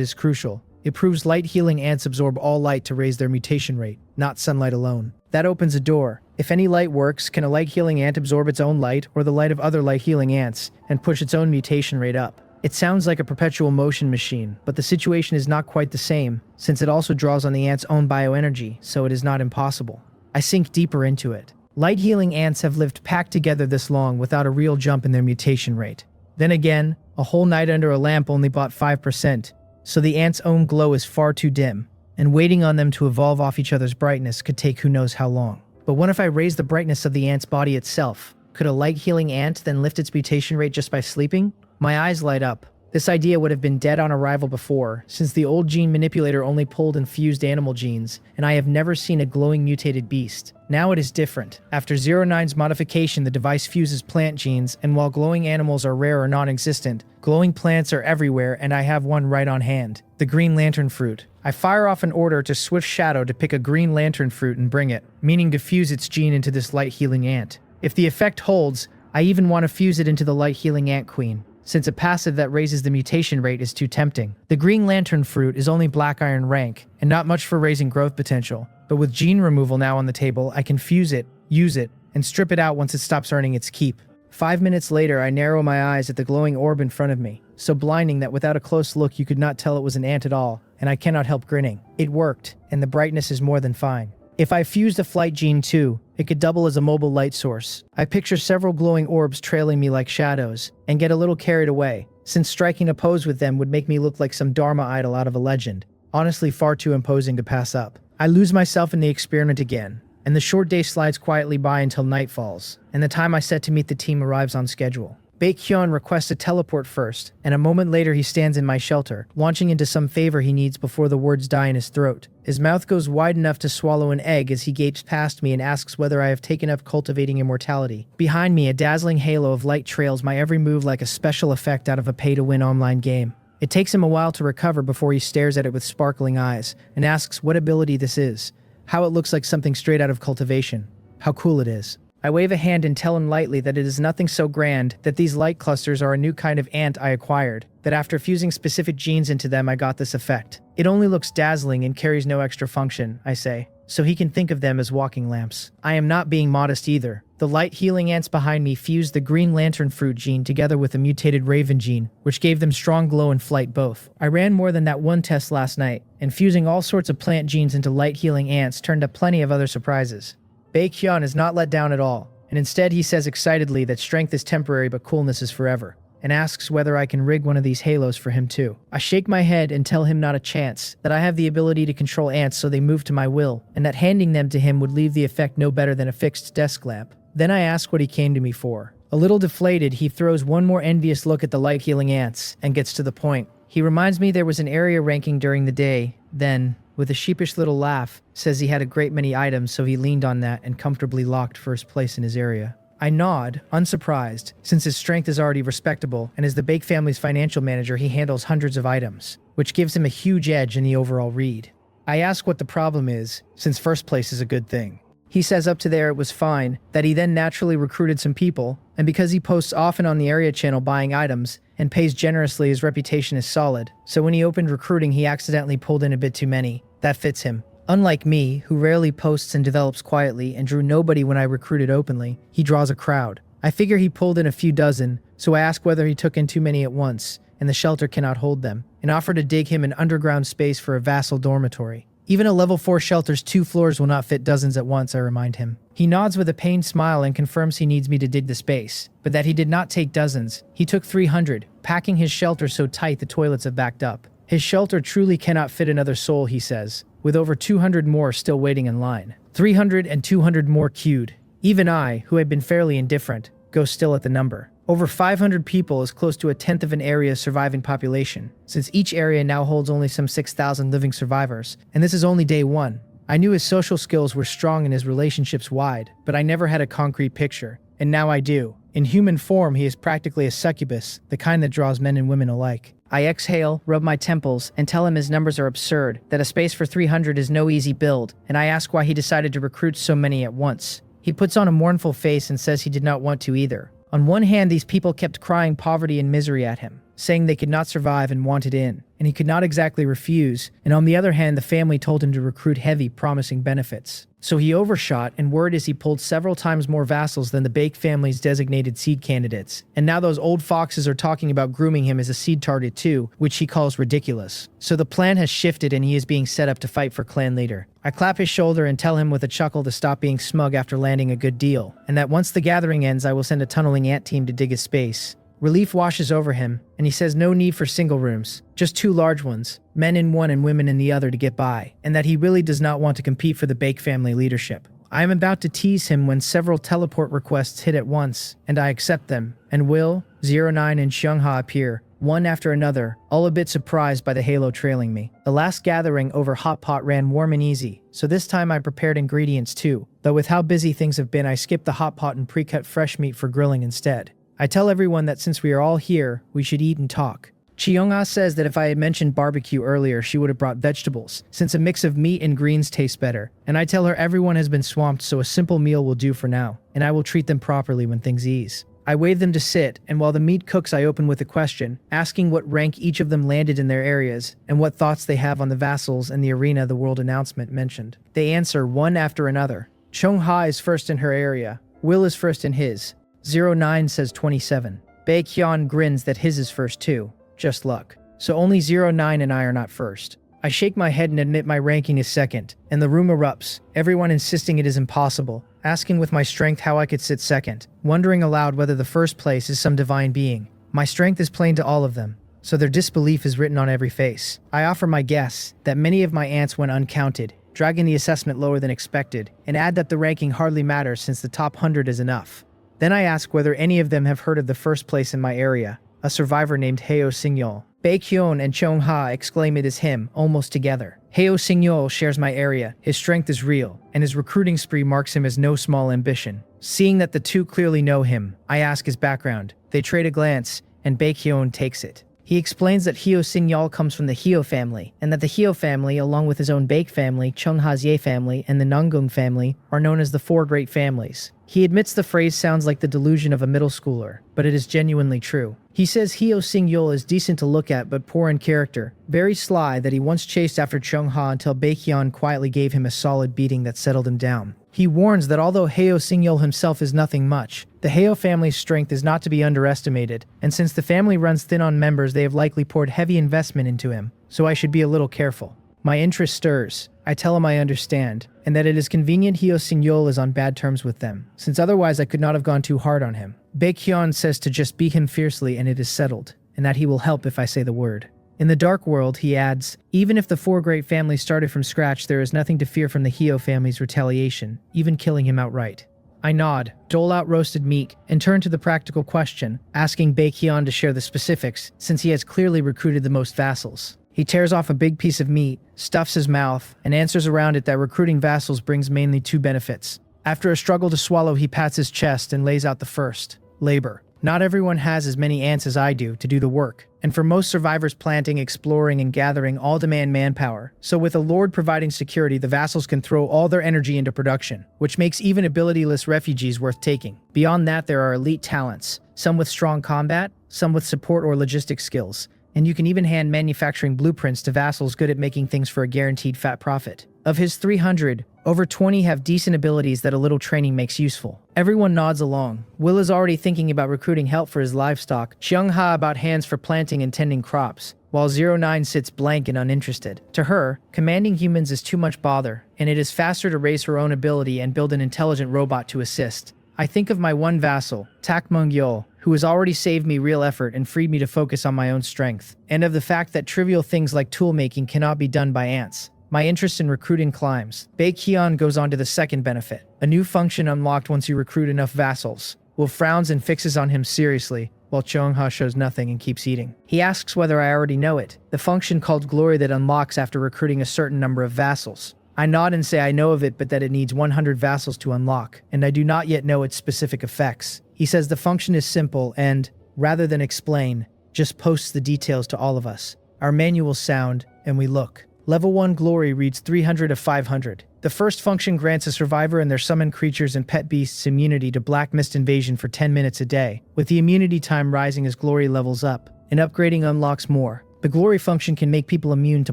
is crucial. It proves light healing ants absorb all light to raise their mutation rate, not sunlight alone. That opens a door. If any light works, can a light healing ant absorb its own light or the light of other light healing ants and push its own mutation rate up? It sounds like a perpetual motion machine, but the situation is not quite the same, since it also draws on the ant's own bioenergy, so it is not impossible. I sink deeper into it. Light healing ants have lived packed together this long without a real jump in their mutation rate. Then again, a whole night under a lamp only bought 5%, so the ant's own glow is far too dim, and waiting on them to evolve off each other's brightness could take who knows how long. But what if I raise the brightness of the ant's body itself? Could a light healing ant then lift its mutation rate just by sleeping? My eyes light up. This idea would have been dead on arrival before, since the old Gene Manipulator only pulled and fused animal genes, and I have never seen a glowing mutated beast. Now it is different. After 09's modification, the device fuses plant genes, and while glowing animals are rare or non-existent, glowing plants are everywhere, and I have one right on hand. The green lantern fruit. I fire off an order to Swift Shadow to pick a green lantern fruit and bring it, meaning to fuse its gene into this light healing ant. If the effect holds, I even want to fuse it into the Light Healing Ant Queen. since a passive that raises the mutation rate is too tempting. The green lantern fruit is only black iron rank, and not much for raising growth potential, but with gene removal now on the table, I can fuse it, use it, and strip it out once it stops earning its keep. 5 minutes later, I narrow my eyes at the glowing orb in front of me, so blinding that without a close look you could not tell it was an ant at all, and I cannot help grinning. It worked, and the brightness is more than fine. If I fused a flight gene too, it could double as a mobile light source. I picture several glowing orbs trailing me like shadows, and get a little carried away, since striking a pose with them would make me look like some Dharma idol out of a legend. Honestly, far too imposing to pass up. I lose myself in the experiment again, and the short day slides quietly by until night falls, and the time I set to meet the team arrives on schedule. Baekhyun requests a teleport first, and a moment later he stands in my shelter, launching into some favor he needs before the words die in his throat. His mouth goes wide enough to swallow an egg as he gapes past me and asks whether I have taken up cultivating immortality. Behind me, a dazzling halo of light trails my every move like a special effect out of a pay-to-win online game. It takes him a while to recover before he stares at it with sparkling eyes, and asks what ability this is, how it looks like something straight out of cultivation, how cool it is. I wave a hand and tell him lightly that it is nothing so grand, that these light clusters are a new kind of ant I acquired, that after fusing specific genes into them I got this effect. It only looks dazzling and carries no extra function, I say, so he can think of them as walking lamps. I am not being modest either. The light healing ants behind me fused the green lantern fruit gene together with a mutated raven gene, which gave them strong glow and flight both. I ran more than that one test last night, and fusing all sorts of plant genes into light healing ants turned up plenty of other surprises. Baekhyun is not let down at all, and instead he says excitedly that strength is temporary but coolness is forever, and asks whether I can rig one of these halos for him too. I shake my head and tell him not a chance, that I have the ability to control ants so they move to my will, and that handing them to him would leave the effect no better than a fixed desk lamp. Then I ask what he came to me for. A little deflated, he throws one more envious look at the light healing ants, and gets to the point. He reminds me there was an area ranking during the day, then, with a sheepish little laugh, says he had a great many items so he leaned on that and comfortably locked first place in his area. I nod, unsurprised, since his strength is already respectable, and as the Bake family's financial manager he handles hundreds of items, which gives him a huge edge in the overall read. I ask what the problem is, since first place is a good thing. He says up to there it was fine, that he then naturally recruited some people, and because he posts often on the area channel buying items, and pays generously his reputation is solid, so when he opened recruiting he accidentally pulled in a bit too many. That fits him. Unlike me, who rarely posts and develops quietly and drew nobody when I recruited openly, he draws a crowd. I figure he pulled in a few dozen, so I ask whether he took in too many at once, and the shelter cannot hold them, and offer to dig him an underground space for a vassal dormitory. Even a level 4 shelter's 2 floors will not fit dozens at once, I remind him. He nods with a pained smile and confirms he needs me to dig the space, but that he did not take dozens. He took 300, packing his shelter so tight the toilets have backed up. His shelter truly cannot fit another soul, he says, with over 200 more still waiting in line. 300 and 200 more queued. Even I, who had been fairly indifferent, go still at the number. Over 500 people is close to a tenth of an area's surviving population, since each area now holds only some 6,000 living survivors, and this is only day 1. I knew his social skills were strong and his relationships wide, but I never had a concrete picture, and now I do. In human form, he is practically a succubus, the kind that draws men and women alike. I exhale, rub my temples, and tell him his numbers are absurd, that a space for 300 is no easy build, and I ask why he decided to recruit so many at once. He puts on a mournful face and says he did not want to either. On one hand, these people kept crying poverty and misery at him, saying they could not survive and wanted in, and he could not exactly refuse, and on the other hand, the family told him to recruit heavy, promising benefits. So he overshot, and word is he pulled several times more vassals than the Bake family's designated seed candidates, and now those old foxes are talking about grooming him as a seed target too, which he calls ridiculous. So the plan has shifted and he is being set up to fight for clan leader. I clap his shoulder and tell him with a chuckle to stop being smug after landing a good deal, and that once the gathering ends I will send a tunneling ant team to dig his space. Relief washes over him, and he says no need for single rooms, just 2 large ones, men in one and women in the other to get by, and that he really does not want to compete for the Bake family leadership. I am about to tease him when several teleport requests hit at once, and I accept them, and Will, 09 and Xiongha appear, one after another, all a bit surprised by the halo trailing me. The last gathering over hot pot ran warm and easy, so this time I prepared ingredients too, though with how busy things have been I skipped the hot pot and pre-cut fresh meat for grilling instead. I tell everyone that since we are all here, we should eat and talk. Chiyoung-ah says that if I had mentioned barbecue earlier, she would have brought vegetables, since a mix of meat and greens tastes better, and I tell her everyone has been swamped so a simple meal will do for now, and I will treat them properly when things ease. I wave them to sit, and while the meat cooks I open with a question, asking what rank each of them landed in their areas, and what thoughts they have on the vassals and the arena the world announcement mentioned. They answer one after another. Chong-ha is first in her area. Will is first in his. 09 says 27. Baekhyun grins that his is first too. Just luck. So only 09 and I are not first. I shake my head and admit my ranking is second, and the room erupts, everyone insisting it is impossible, asking with my strength how I could sit second, wondering aloud whether the first place is some divine being. My strength is plain to all of them, so their disbelief is written on every face. I offer my guess that many of my ants went uncounted, dragging the assessment lower than expected, and add that the ranking hardly matters since the top 100 is enough. Then I ask whether any of them have heard of the first place in my area, a survivor named Heo Singyol. Baekhyun and Chong-ha exclaim it is him, almost together. Heo Singyol shares my area, his strength is real, and his recruiting spree marks him as no small ambition. Seeing that the two clearly know him, I ask his background. They trade a glance, and Baekhyun takes it. He explains that Heo Singyol comes from the Heo family, and that the Heo family, along with his own Baek family, Chong-ha's Ye family, and the Nanggung family, are known as the four great families. He admits the phrase sounds like the delusion of a middle schooler, but it is genuinely true. He says Heo Singyol is decent to look at but poor in character, very sly that he once chased after Chong-ha until Baekhyun quietly gave him a solid beating that settled him down. He warns that although Heo Singyol himself is nothing much, the Heo family's strength is not to be underestimated, and since the family runs thin on members they have likely poured heavy investment into him, so I should be a little careful. My interest stirs. I tell him I understand, and that it is convenient Heo Singyol is on bad terms with them, since otherwise I could not have gone too hard on him. Baekhyun says to just beat him fiercely and it is settled, and that he will help if I say the word. In the dark world, he adds, even if the four great families started from scratch, there is nothing to fear from the Heo family's retaliation, even killing him outright. I nod, dole out roasted meat, and turn to the practical question, asking Baekhyun to share the specifics, since he has clearly recruited the most vassals. He tears off a big piece of meat, stuffs his mouth, and answers around it that recruiting vassals brings mainly two benefits. After a struggle to swallow, he pats his chest and lays out the first. Labor. Not everyone has as many ants as I do to do the work, and for most survivors planting, exploring, and gathering all demand manpower. So with a lord providing security, the vassals can throw all their energy into production, which makes even abilityless refugees worth taking. Beyond that, there are elite talents, some with strong combat, some with support or logistics skills, and you can even hand manufacturing blueprints to vassals good at making things for a guaranteed fat profit. Of his 300, over 20 have decent abilities that a little training makes useful. Everyone nods along. Will is already thinking about recruiting help for his livestock, Chong-ha about hands for planting and tending crops, while 09 sits blank and uninterested. To her, commanding humans is too much bother, and it is faster to raise her own ability and build an intelligent robot to assist. I think of my one vassal, Takmung-yeol, who has already saved me real effort and freed me to focus on my own strength, and of the fact that trivial things like tool making cannot be done by ants. My interest in recruiting climbs. Baekhyun goes on to the second benefit, a new function unlocked once you recruit enough vassals. Will frowns and fixes on him seriously, while Chong-ha shows nothing and keeps eating. He asks whether I already know it, the function called glory that unlocks after recruiting a certain number of vassals. I nod and say I know of it, but that it needs 100 vassals to unlock, and I do not yet know its specific effects. He says the function is simple and, rather than explain, just posts the details to all of us. Our manuals sound, and we look. Level 1 glory reads 300 of 500. The first function grants a survivor and their summoned creatures and pet beasts immunity to black mist invasion for 10 minutes a day, with the immunity time rising as glory levels up, and upgrading unlocks more. The glory function can make people immune to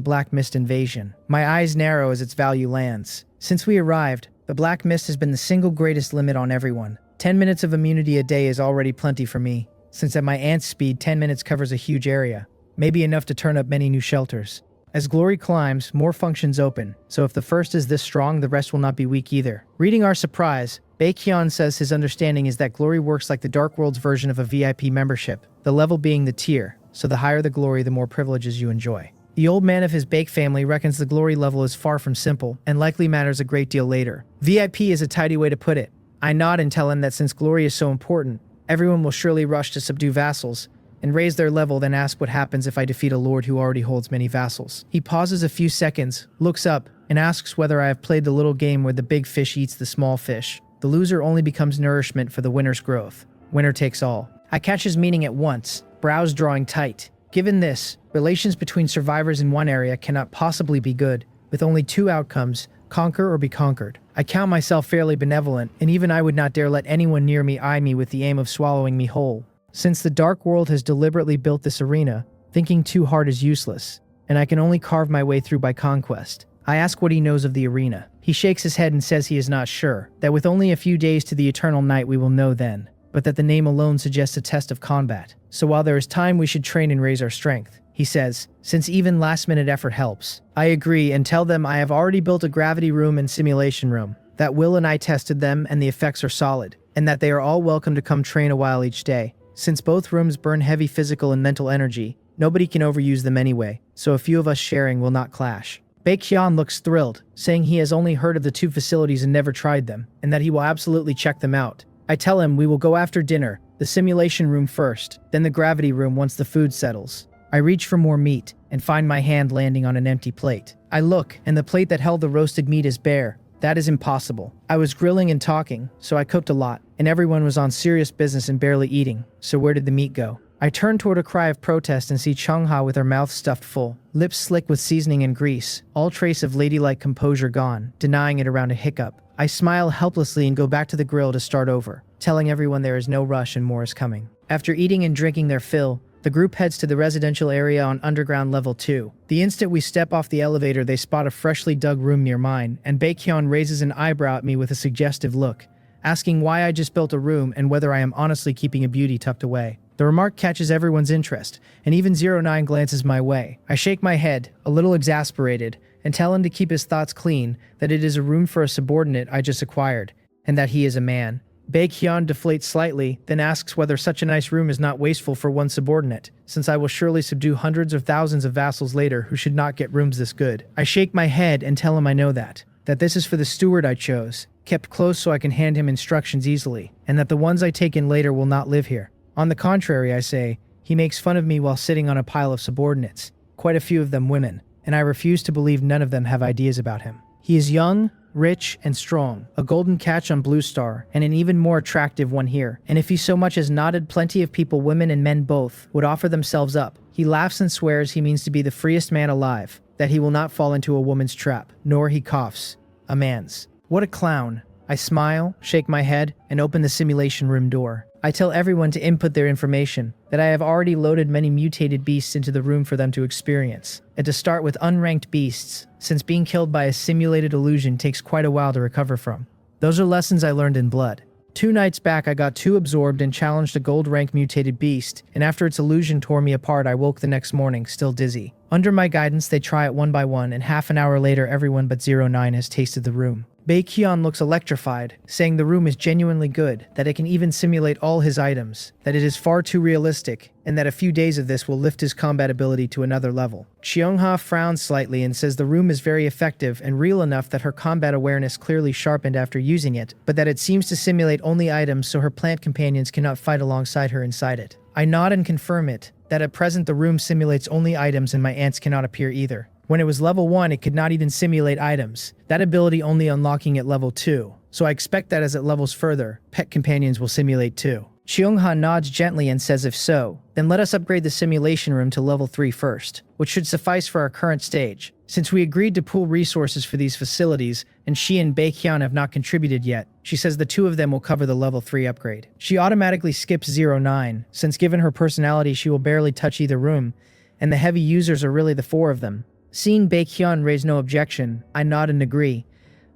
black mist invasion. My eyes narrow as its value lands. Since we arrived, the black mist has been the single greatest limit on everyone. 10 minutes of immunity a day is already plenty for me, since at my ant's speed 10 minutes covers a huge area, maybe enough to turn up many new shelters. As glory climbs, more functions open, so if the first is this strong, the rest will not be weak either. Reading our surprise, Baekhyun says his understanding is that glory works like the Dark World's version of a VIP membership, the level being the tier, so the higher the glory, the more privileges you enjoy. The old man of his Baek family reckons the glory level is far from simple, and likely matters a great deal later. VIP is a tidy way to put it. I nod and tell him that since glory is so important, everyone will surely rush to subdue vassals, and raise their level, then ask what happens if I defeat a lord who already holds many vassals. He pauses a few seconds, looks up, and asks whether I have played the little game where the big fish eats the small fish. The loser only becomes nourishment for the winner's growth. Winner takes all. I catch his meaning at once, brows drawing tight. Given this, relations between survivors in one area cannot possibly be good, with only two outcomes, conquer or be conquered. I count myself fairly benevolent, and even I would not dare let anyone near me eye me with the aim of swallowing me whole. Since the dark world has deliberately built this arena, thinking too hard is useless, and I can only carve my way through by conquest. I ask what he knows of the arena. He shakes his head and says he is not sure, that with only a few days to the eternal night we will know then, but that the name alone suggests a test of combat. So while there is time, we should train and raise our strength. He says, since even last-minute effort helps. I agree and tell them I have already built a gravity room and simulation room, that Will and I tested them and the effects are solid, and that they are all welcome to come train a while each day. Since both rooms burn heavy physical and mental energy, nobody can overuse them anyway, so a few of us sharing will not clash. Baekhyun looks thrilled, saying he has only heard of the two facilities and never tried them, and that he will absolutely check them out. I tell him we will go after dinner, the simulation room first, then the gravity room once the food settles. I reach for more meat, and find my hand landing on an empty plate. I look, and the plate that held the roasted meat is bare. That is impossible. I was grilling and talking, so I cooked a lot, and everyone was on serious business and barely eating, so where did the meat go? I turn toward a cry of protest and see Chungha with her mouth stuffed full, lips slick with seasoning and grease, all trace of ladylike composure gone, denying it around a hiccup. I smile helplessly and go back to the grill to start over, telling everyone there is no rush and more is coming. After eating and drinking their fill, the group heads to the residential area on underground level 2. The instant we step off the elevator, they spot a freshly dug room near mine, and Baekhyun raises an eyebrow at me with a suggestive look, asking why I just built a room and whether I am honestly keeping a beauty tucked away. The remark catches everyone's interest, and even 09 glances my way. I shake my head, a little exasperated, and tell him to keep his thoughts clean, that it is a room for a subordinate I just acquired, and that he is a man. Baekhyun deflates slightly, then asks whether such a nice room is not wasteful for one subordinate, since I will surely subdue hundreds of thousands of vassals later who should not get rooms this good. I shake my head and tell him I know that this is for the steward I chose, kept close so I can hand him instructions easily, and that the ones I take in later will not live here. On the contrary, I say, he makes fun of me while sitting on a pile of subordinates, quite a few of them women, and I refuse to believe none of them have ideas about him. He is young, rich, and strong, a golden catch on Blue Star, and an even more attractive one here. And if he so much as nodded, plenty of people, women and men both, would offer themselves up. He laughs and swears he means to be the freest man alive, that he will not fall into a woman's trap, nor, he coughs, a man's. What a clown. I smile, shake my head, and open the simulation room door. I tell everyone to input their information, that I have already loaded many mutated beasts into the room for them to experience, and to start with unranked beasts, since being killed by a simulated illusion takes quite a while to recover from. Those are lessons I learned in blood. 2 nights back I got too absorbed and challenged a gold rank mutated beast, and after its illusion tore me apart I woke the next morning, still dizzy. Under my guidance they try it one by one, and half an hour later everyone but 09 has tasted the room. Baekhyun looks electrified, saying the room is genuinely good, that it can even simulate all his items, that it is far too realistic, and that a few days of this will lift his combat ability to another level. Cheongha frowns slightly and says the room is very effective and real enough that her combat awareness clearly sharpened after using it, but that it seems to simulate only items so her plant companions cannot fight alongside her inside it. I nod and confirm it, that at present the room simulates only items and my ants cannot appear either. When it was level 1, it could not even simulate items, that ability only unlocking at level 2, so I expect that as it levels further, pet companions will simulate too. Cheongha nods gently and says if so, then let us upgrade the simulation room to level 3 first, which should suffice for our current stage. Since we agreed to pool resources for these facilities, and she and Baekhyun have not contributed yet, she says the 2 of them will cover the level 3 upgrade. She automatically skips 09, since given her personality she will barely touch either room, and the heavy users are really the 4 of them. Seeing Baekhyun raise no objection, I nod and agree,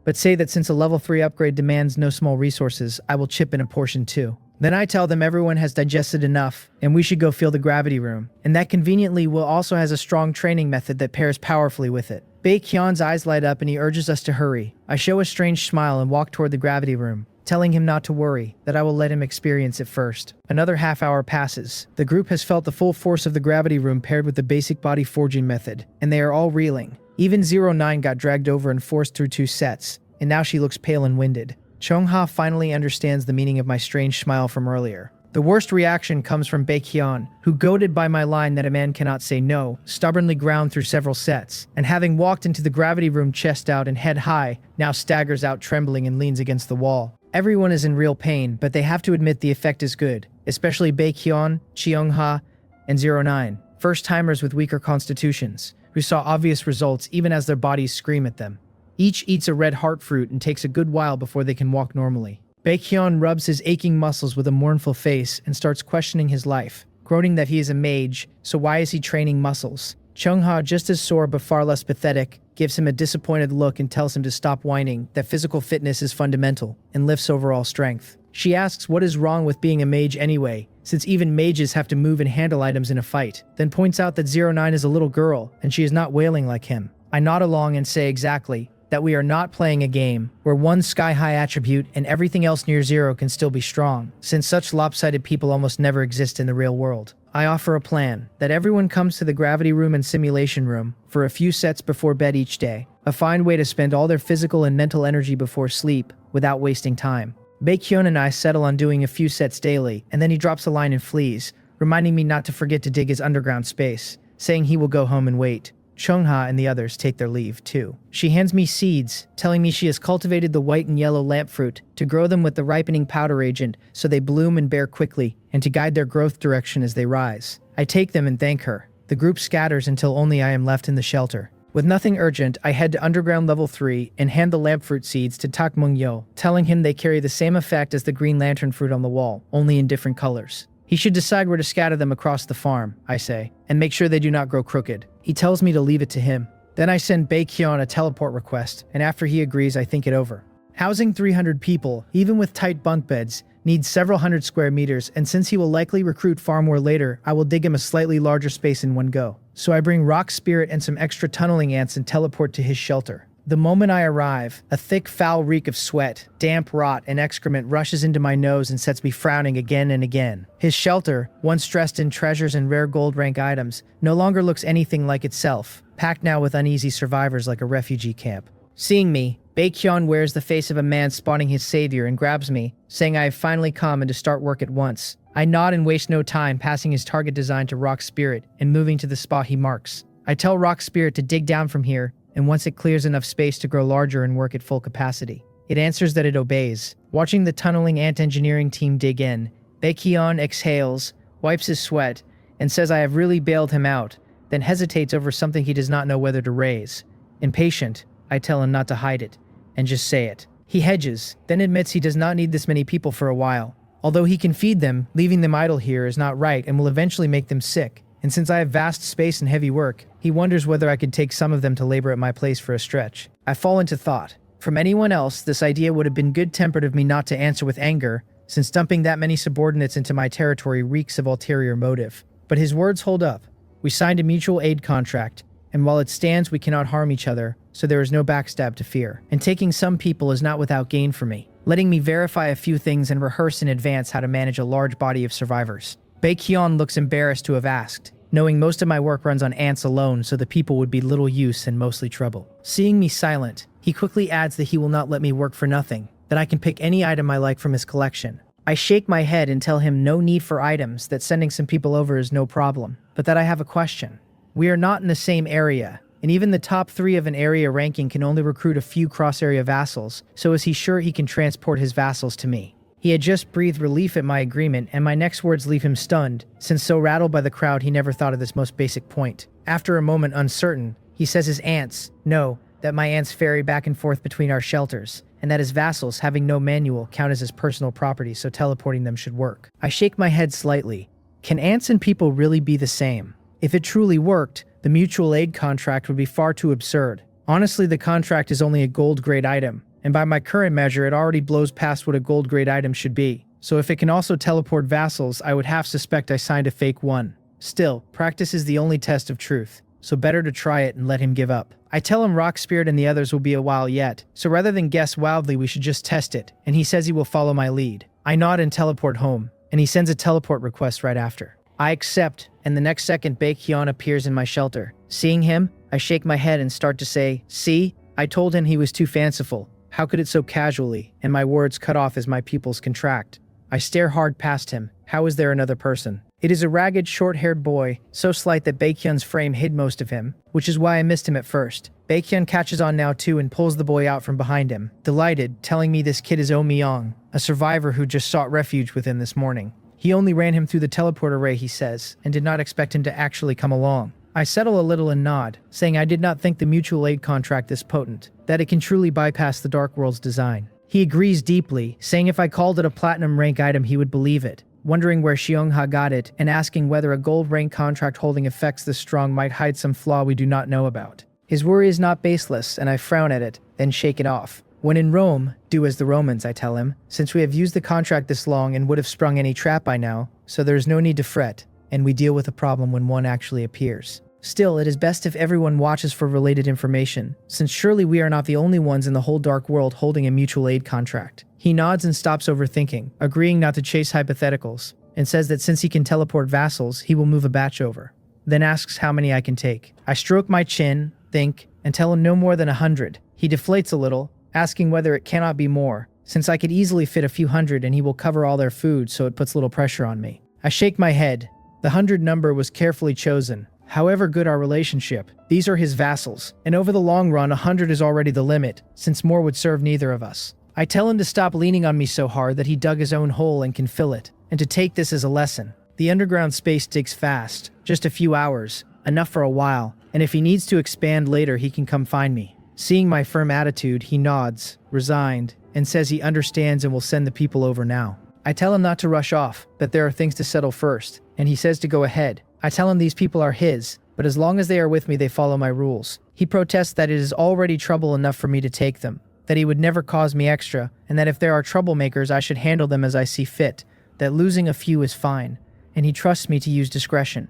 but say that since a level 3 upgrade demands no small resources, I will chip in a portion too. Then I tell them everyone has digested enough, and we should go feel the gravity room, and that conveniently Will also has a strong training method that pairs powerfully with it. Baekhyun's eyes light up and he urges us to hurry. I show a strange smile and walk toward the gravity room, telling him not to worry, that I will let him experience it first. Another half hour passes. The group has felt the full force of the gravity room paired with the basic body forging method, and they are all reeling. Even 09 got dragged over and forced through 2 sets, and now she looks pale and winded. Chungha finally understands the meaning of my strange smile from earlier. The worst reaction comes from Baekhyun, who, goaded by my line that a man cannot say no, stubbornly ground through several sets, and having walked into the gravity room chest out and head high, now staggers out trembling and leans against the wall. Everyone is in real pain, but they have to admit the effect is good, especially Baekhyun, Cheongha, and 09, first-timers with weaker constitutions, who saw obvious results even as their bodies scream at them. Each eats a red heart fruit and takes a good while before they can walk normally. Baekhyun rubs his aching muscles with a mournful face and starts questioning his life, groaning that he is a mage, so why is he training muscles? Chungha, just as sore but far less pathetic, gives him a disappointed look and tells him to stop whining, that physical fitness is fundamental, and lifts overall strength. She asks what is wrong with being a mage anyway, since even mages have to move and handle items in a fight, then points out that 09 is a little girl, and she is not wailing like him. I nod along and say exactly, that we are not playing a game where one sky-high attribute and everything else near zero can still be strong, since such lopsided people almost never exist in the real world. I offer a plan, that everyone comes to the gravity room and simulation room for a few sets before bed each day, a fine way to spend all their physical and mental energy before sleep without wasting time. Baekhyun and I settle on doing a few sets daily, and then he drops a line and flees, reminding me not to forget to dig his underground space, saying he will go home and wait. Chungha and the others take their leave, too. She hands me seeds, telling me she has cultivated the white and yellow lamp fruit to grow them with the ripening powder agent so they bloom and bear quickly, and to guide their growth direction as they rise. I take them and thank her. The group scatters until only I am left in the shelter. With nothing urgent, I head to underground level 3 and hand the lamp fruit seeds to Tak Mung-yo, telling him they carry the same effect as the green lantern fruit on the wall, only in different colors. He should decide where to scatter them across the farm, I say, and make sure they do not grow crooked. He tells me to leave it to him. Then I send Baekhyun a teleport request, and after he agrees, I think it over. Housing 300 people, even with tight bunk beds, needs several hundred square meters, and since he will likely recruit far more later, I will dig him a slightly larger space in one go. So I bring Rock Spirit and some extra tunneling ants and teleport to his shelter. The moment I arrive, a thick, foul reek of sweat, damp rot, and excrement rushes into my nose and sets me frowning again and again. His shelter, once dressed in treasures and rare gold rank items, no longer looks anything like itself, packed now with uneasy survivors like a refugee camp. Seeing me, Baekhyun wears the face of a man spawning his savior and grabs me, saying I have finally come and to start work at once. I nod and waste no time, passing his target design to Rock Spirit and moving to the spot he marks. I tell Rock Spirit to dig down from here, and once it clears enough space to grow larger and work at full capacity. It answers that it obeys. Watching the tunneling ant engineering team dig in, Baekhyun exhales, wipes his sweat, and says I have really bailed him out, then hesitates over something he does not know whether to raise. Impatient, I tell him not to hide it, and just say it. He hedges, then admits he does not need this many people for a while. Although he can feed them, leaving them idle here is not right and will eventually make them sick. And since I have vast space and heavy work, he wonders whether I could take some of them to labor at my place for a stretch. I fall into thought. From anyone else, this idea would have been good-tempered of me not to answer with anger, since dumping that many subordinates into my territory reeks of ulterior motive. But his words hold up. We signed a mutual aid contract, and while it stands, we cannot harm each other, so there is no backstab to fear. And taking some people is not without gain for me, letting me verify a few things and rehearse in advance how to manage a large body of survivors. Baekhyun looks embarrassed to have asked, knowing most of my work runs on ants alone, so the people would be little use and mostly trouble. Seeing me silent, he quickly adds that he will not let me work for nothing, that I can pick any item I like from his collection. I shake my head and tell him no need for items, that sending some people over is no problem, but that I have a question. We are not in the same area, and even the top 3 of an area ranking can only recruit a few cross-area vassals, so is he sure he can transport his vassals to me? He had just breathed relief at my agreement, and my next words leave him stunned, since so rattled by the crowd he never thought of this most basic point. After a moment uncertain, he says his ants, no, that my ants ferry back and forth between our shelters, and that his vassals, having no manual, count as his personal property, so teleporting them should work. I shake my head slightly. Can ants and people really be the same? If it truly worked, the mutual aid contract would be far too absurd. Honestly, the contract is only a gold-grade item, and by my current measure, it already blows past what a gold-grade item should be. So if it can also teleport vassals, I would half suspect I signed a fake one. Still, practice is the only test of truth, so better to try it and let him give up. I tell him Rock Spirit and the others will be a while yet, so rather than guess wildly, we should just test it, and he says he will follow my lead. I nod and teleport home, and he sends a teleport request right after. I accept, and the next second Baekhyun appears in my shelter. Seeing him, I shake my head and start to say, see? I told him he was too fanciful. How could it so casually? And my words cut off as my pupils contract. I stare hard past him. How is there another person? It is a ragged, short-haired boy, so slight that Baekhyun's frame hid most of him, which is why I missed him at first. Baekhyun catches on now too and pulls the boy out from behind him, delighted, telling me this kid is Oh Myung, a survivor who just sought refuge with him this morning. He only ran him through the teleport array, he says, and did not expect him to actually come along. I settle a little and nod, saying I did not think the mutual aid contract this potent, that it can truly bypass the Dark World's design. He agrees deeply, saying if I called it a platinum rank item he would believe it, wondering where Xiongha got it and asking whether a gold rank contract holding effects this strong might hide some flaw we do not know about. His worry is not baseless, and I frown at it, then shake it off. When in Rome, do as the Romans, I tell him, since we have used the contract this long and would have sprung any trap by now, so there is no need to fret, and we deal with the problem when one actually appears. Still, it is best if everyone watches for related information, since surely we are not the only ones in the whole Dark World holding a mutual aid contract. He nods and stops overthinking, agreeing not to chase hypotheticals, and says that since he can teleport vassals, he will move a batch over. Then asks how many I can take. I stroke my chin, think, and tell him no more than 100. He deflates a little, asking whether it cannot be more, since I could easily fit a few hundred and he will cover all their food, so it puts little pressure on me. I shake my head. The 100 number was carefully chosen. However good our relationship, these are his vassals, and over the long run 100 is already the limit, since more would serve neither of us. I tell him to stop leaning on me so hard that he dug his own hole and can fill it, and to take this as a lesson. The underground space digs fast, just a few hours, enough for a while, and if he needs to expand later he can come find me. Seeing my firm attitude, he nods, resigned, and says he understands and will send the people over now. I tell him not to rush off, that there are things to settle first, and he says to go ahead. I tell him these people are his, but as long as they are with me they follow my rules. He protests that it is already trouble enough for me to take them, that he would never cause me extra, and that if there are troublemakers I should handle them as I see fit, that losing a few is fine, and he trusts me to use discretion.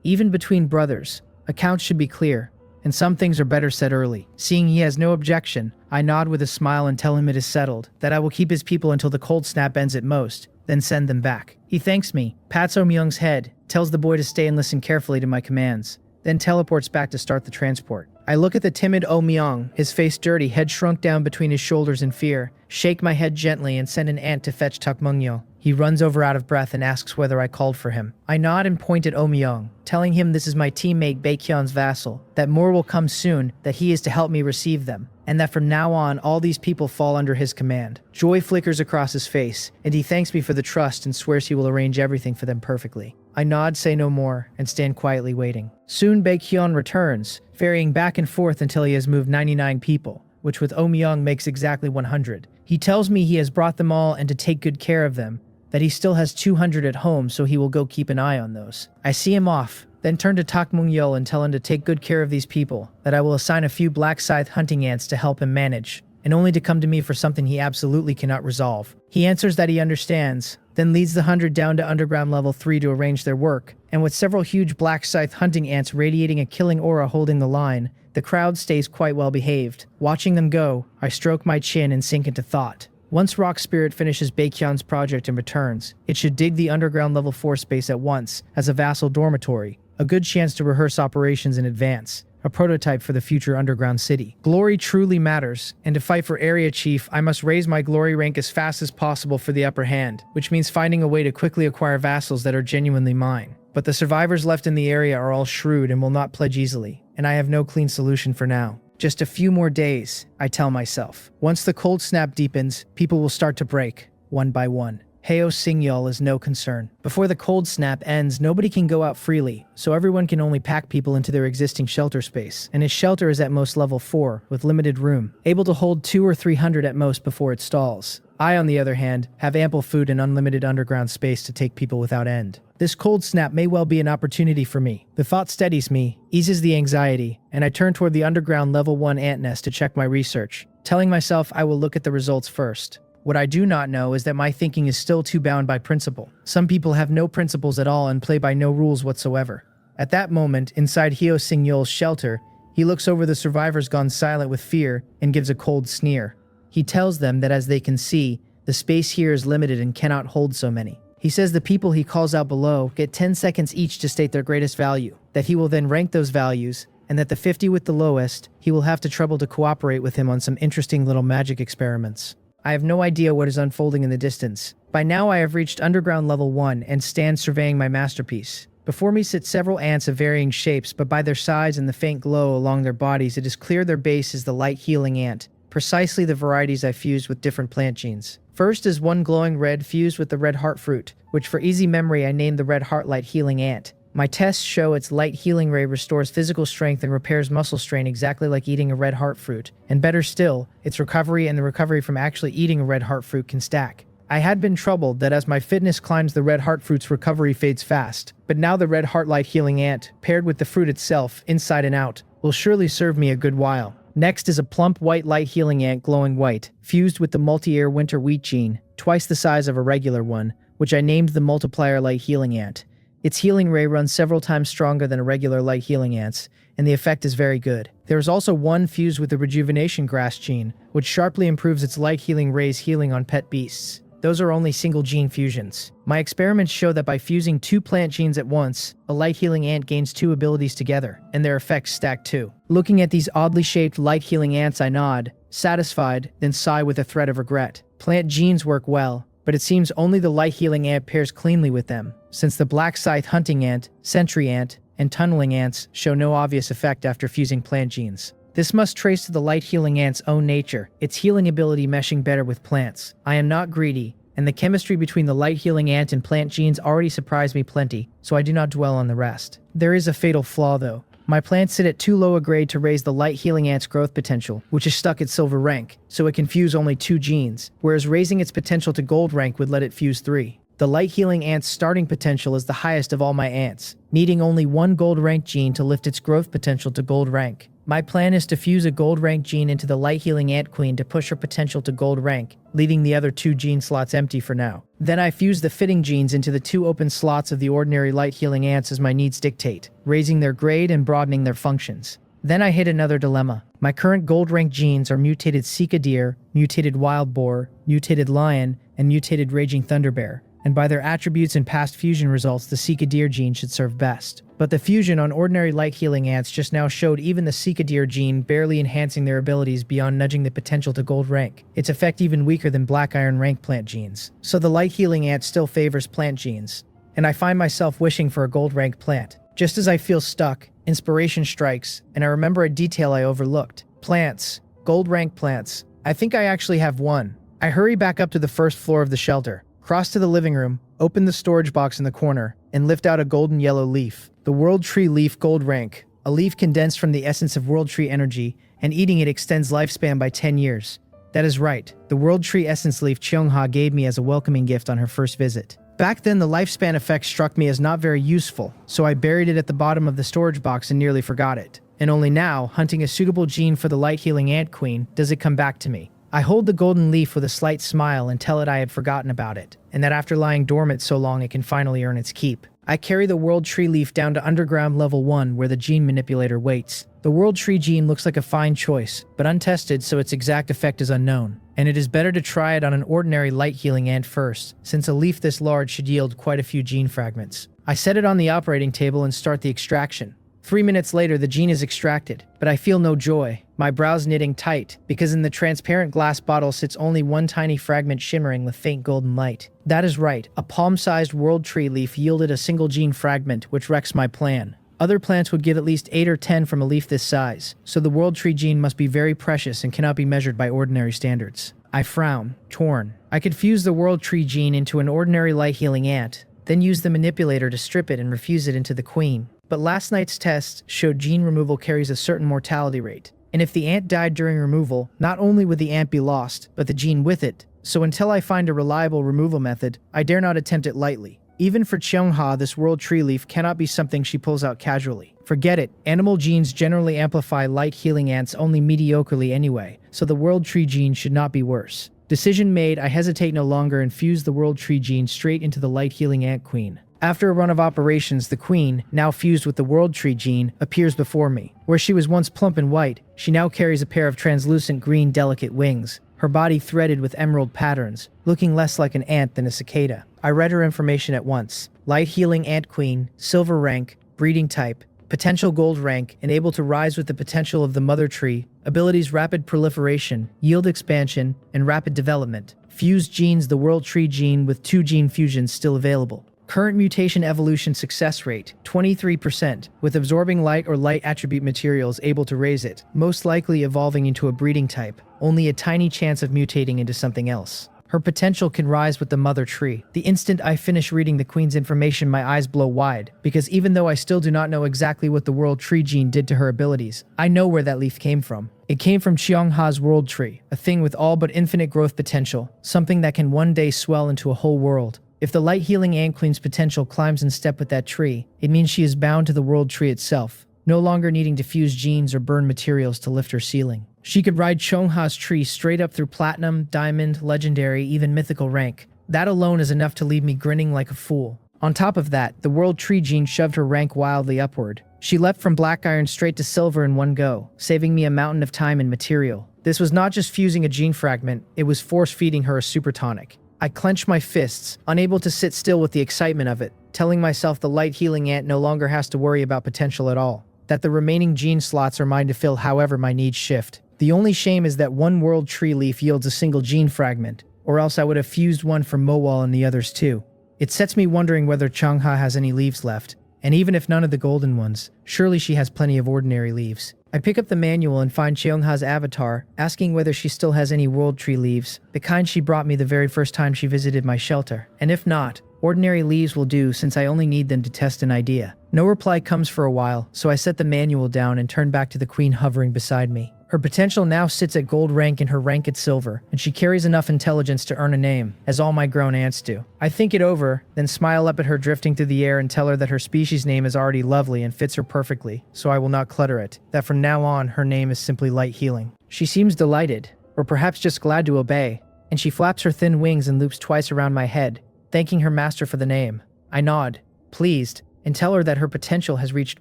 Even between brothers, accounts should be clear, and some things are better said early. Seeing he has no objection, I nod with a smile and tell him it is settled, that I will keep his people until the cold snap ends at most, then send them back. He thanks me, pats Myung's head, tells the boy to stay and listen carefully to my commands, then teleports back to start the transport. I look at the timid Myung, his face dirty, head shrunk down between his shoulders in fear, shake my head gently and send an ant to fetch Takmungyo. He runs over out of breath and asks whether I called for him. I nod and point at Myung, telling him this is my teammate Baekhyun's vassal, that more will come soon, that he is to help me receive them, and that from now on all these people fall under his command. Joy flickers across his face, and he thanks me for the trust and swears he will arrange everything for them perfectly. I nod, say no more, and stand quietly waiting. Soon Baekhyun returns, ferrying back and forth until he has moved 99 people, which with Myung makes exactly 100. He tells me he has brought them all and to take good care of them, that he still has 200 at home, so he will go keep an eye on those. I see him off, then turn to Takmungyo and tell him to take good care of these people, that I will assign a few black scythe hunting ants to help him manage, and only to come to me for something he absolutely cannot resolve. He answers that he understands, then leads the 100 down to underground level 3 to arrange their work, and with several huge black scythe hunting ants radiating a killing aura holding the line, the crowd stays quite well behaved. Watching them go, I stroke my chin and sink into thought. Once Rock Spirit finishes Baekhyun's project and returns, it should dig the underground level 4 space at once as a vassal dormitory, a good chance to rehearse operations in advance, a prototype for the future underground city. Glory truly matters, and to fight for area chief, I must raise my glory rank as fast as possible for the upper hand, which means finding a way to quickly acquire vassals that are genuinely mine. But the survivors left in the area are all shrewd and will not pledge easily, and I have no clean solution for now. Just a few more days, I tell myself. Once the cold snap deepens, people will start to break, one by one. Heo Singyal is no concern. Before the cold snap ends, nobody can go out freely, so everyone can only pack people into their existing shelter space, and his shelter is at most level 4, with limited room, able to hold 200 or 300 at most before it stalls. I, on the other hand, have ample food and unlimited underground space to take people without end. This cold snap may well be an opportunity for me. The thought steadies me, eases the anxiety, and I turn toward the underground level 1 ant nest to check my research, telling myself I will look at the results first. What I do not know is that my thinking is still too bound by principle. Some people have no principles at all and play by no rules whatsoever. At that moment, inside Heo Singyol's shelter, he looks over the survivors gone silent with fear and gives a cold sneer. He tells them that as they can see, the space here is limited and cannot hold so many. He says the people he calls out below get 10 seconds each to state their greatest value, that he will then rank those values, and that the 50 with the lowest, he will have to trouble to cooperate with him on some interesting little magic experiments. I have no idea what is unfolding in the distance. By now I have reached underground level 1 and stand surveying my masterpiece. Before me sit several ants of varying shapes, but by their size and the faint glow along their bodies it is clear their base is the light healing ant, precisely the varieties I fused with different plant genes. First is one glowing red fused with the red heart fruit, which for easy memory I named the red heart light healing ant. My tests show its light healing ray restores physical strength and repairs muscle strain exactly like eating a red heart fruit. And better still, its recovery and the recovery from actually eating a red heart fruit can stack. I had been troubled that as my fitness climbs, the red heart fruit's recovery fades fast. But now the red heart light healing ant, paired with the fruit itself, inside and out, will surely serve me a good while. Next is a plump white light healing ant glowing white, fused with the multi-air winter wheat gene, twice the size of a regular one, which I named the multiplier light healing ant. Its healing ray runs several times stronger than a regular light healing ant's, and the effect is very good. There is also one fused with the rejuvenation grass gene, which sharply improves its light healing ray's healing on pet beasts. Those are only single gene fusions. My experiments show that by fusing 2 plant genes at once, a light healing ant gains 2 abilities together, and their effects stack too. Looking at these oddly shaped light healing ants, I nod, satisfied, then sigh with a thread of regret. Plant genes work well, but it seems only the light healing ant pairs cleanly with them, since the black scythe hunting ant, sentry ant, and tunneling ants show no obvious effect after fusing plant genes. This must trace to the light healing ant's own nature, its healing ability meshing better with plants. I am not greedy, and the chemistry between the light healing ant and plant genes already surprised me plenty, so I do not dwell on the rest. There is a fatal flaw though. My plants sit at too low a grade to raise the light healing ant's growth potential, which is stuck at silver rank, so it can fuse only 2 genes, whereas raising its potential to gold rank would let it fuse 3. The light healing ant's starting potential is the highest of all my ants, needing only 1 gold rank gene to lift its growth potential to gold rank. My plan is to fuse a gold rank gene into the light healing ant queen to push her potential to gold rank, leaving the other 2 gene slots empty for now. Then I fuse the fitting genes into the 2 open slots of the ordinary light healing ants as my needs dictate, raising their grade and broadening their functions. Then I hit another dilemma. My current gold rank genes are mutated cycadere, mutated wild boar, mutated lion, and mutated raging thunderbear, and by their attributes and past fusion results, the cycadere gene should serve best. But the fusion on ordinary light healing ants just now showed even the cycadere gene barely enhancing their abilities beyond nudging the potential to gold rank, its effect even weaker than black iron rank plant genes. So the light healing ant still favors plant genes, and I find myself wishing for a gold rank plant. Just as I feel stuck, inspiration strikes, and I remember a detail I overlooked. Plants. Gold rank plants. I think I actually have one. I hurry back up to the first floor of the shelter, cross to the living room, open the storage box in the corner, and lift out a golden yellow leaf. The World Tree Leaf Gold Rank, a leaf condensed from the essence of World Tree energy, and eating it extends lifespan by 10 years. That is right, the World Tree Essence leaf Cheongha gave me as a welcoming gift on her first visit. Back then, the lifespan effect struck me as not very useful, so I buried it at the bottom of the storage box and nearly forgot it. And only now, hunting a suitable gene for the light healing ant queen, does it come back to me. I hold the golden leaf with a slight smile and tell it I had forgotten about it, and that after lying dormant so long it can finally earn its keep. I carry the World Tree leaf down to underground level 1 where the gene manipulator waits. The World Tree gene looks like a fine choice, but untested so its exact effect is unknown, and it is better to try it on an ordinary light healing ant first, since a leaf this large should yield quite a few gene fragments. I set it on the operating table and start the extraction. 3 minutes later, the gene is extracted, but I feel no joy, my brows knitting tight, because in the transparent glass bottle sits only one tiny fragment shimmering with faint golden light. That is right, a palm-sized World Tree leaf yielded a single gene fragment, which wrecks my plan. Other plants would give at least 8 or 10 from a leaf this size, so the World Tree gene must be very precious and cannot be measured by ordinary standards. I frown, torn. I could fuse the World Tree gene into an ordinary light healing ant, then use the manipulator to strip it and refuse it into the queen. But last night's test showed gene removal carries a certain mortality rate, and if the ant died during removal, not only would the ant be lost, but the gene with it. So until I find a reliable removal method, I dare not attempt it lightly. Even for Cheongha, this World Tree leaf cannot be something she pulls out casually. Forget it, animal genes generally amplify light healing ants only mediocrely anyway, so the World Tree gene should not be worse. Decision made, I hesitate no longer and fuse the World Tree gene straight into the light healing ant queen. After a run of operations, the queen, now fused with the World Tree gene, appears before me. Where she was once plump and white, she now carries a pair of translucent green delicate wings, her body threaded with emerald patterns, looking less like an ant than a cicada. I read her information at once. Light healing ant queen, silver rank, breeding type, potential gold rank, and able to rise with the potential of the mother tree, abilities rapid proliferation, yield expansion, and rapid development. Fused genes, the World Tree gene with 2 gene fusions still available. Current mutation evolution success rate, 23%, with absorbing light or light attribute materials able to raise it, most likely evolving into a breeding type, only a tiny chance of mutating into something else. Her potential can rise with the mother tree. The instant I finish reading the queen's information, my eyes blow wide, because even though I still do not know exactly what the world tree gene did to her abilities, I know where that leaf came from. It came from Cheongha's world tree, a thing with all but infinite growth potential, something that can one day swell into a whole world. If the light-healing ant queen's potential climbs in step with that tree, it means she is bound to the world tree itself, no longer needing to fuse genes or burn materials to lift her ceiling. She could ride Cheongha's tree straight up through platinum, diamond, legendary, even mythical rank. That alone is enough to leave me grinning like a fool. On top of that, the world tree gene shoved her rank wildly upward. She leapt from black iron straight to silver in one go, saving me a mountain of time and material. This was not just fusing a gene fragment, it was force-feeding her a super tonic. I clenched my fists, unable to sit still with the excitement of it, telling myself the light-healing ant no longer has to worry about potential at all, that the remaining gene slots are mine to fill however my needs shift. The only shame is that one world tree leaf yields a single gene fragment, or else I would have fused one from Mowal and the others too. It sets me wondering whether Cheongha has any leaves left, and even if none of the golden ones, surely she has plenty of ordinary leaves. I pick up the manual and find Cheongha's avatar, asking whether she still has any world tree leaves, the kind she brought me the very first time she visited my shelter, and if not, ordinary leaves will do since I only need them to test an idea. No reply comes for a while, so I set the manual down and turn back to the queen hovering beside me. Her potential now sits at gold rank and her rank at silver, and she carries enough intelligence to earn a name, as all my grown ants do. I think it over, then smile up at her drifting through the air and tell her that her species name is already lovely and fits her perfectly, so I will not clutter it, that from now on her name is simply Light Healing. She seems delighted, or perhaps just glad to obey, and she flaps her thin wings and loops twice around my head, thanking her master for the name. I nod, pleased, and tell her that her potential has reached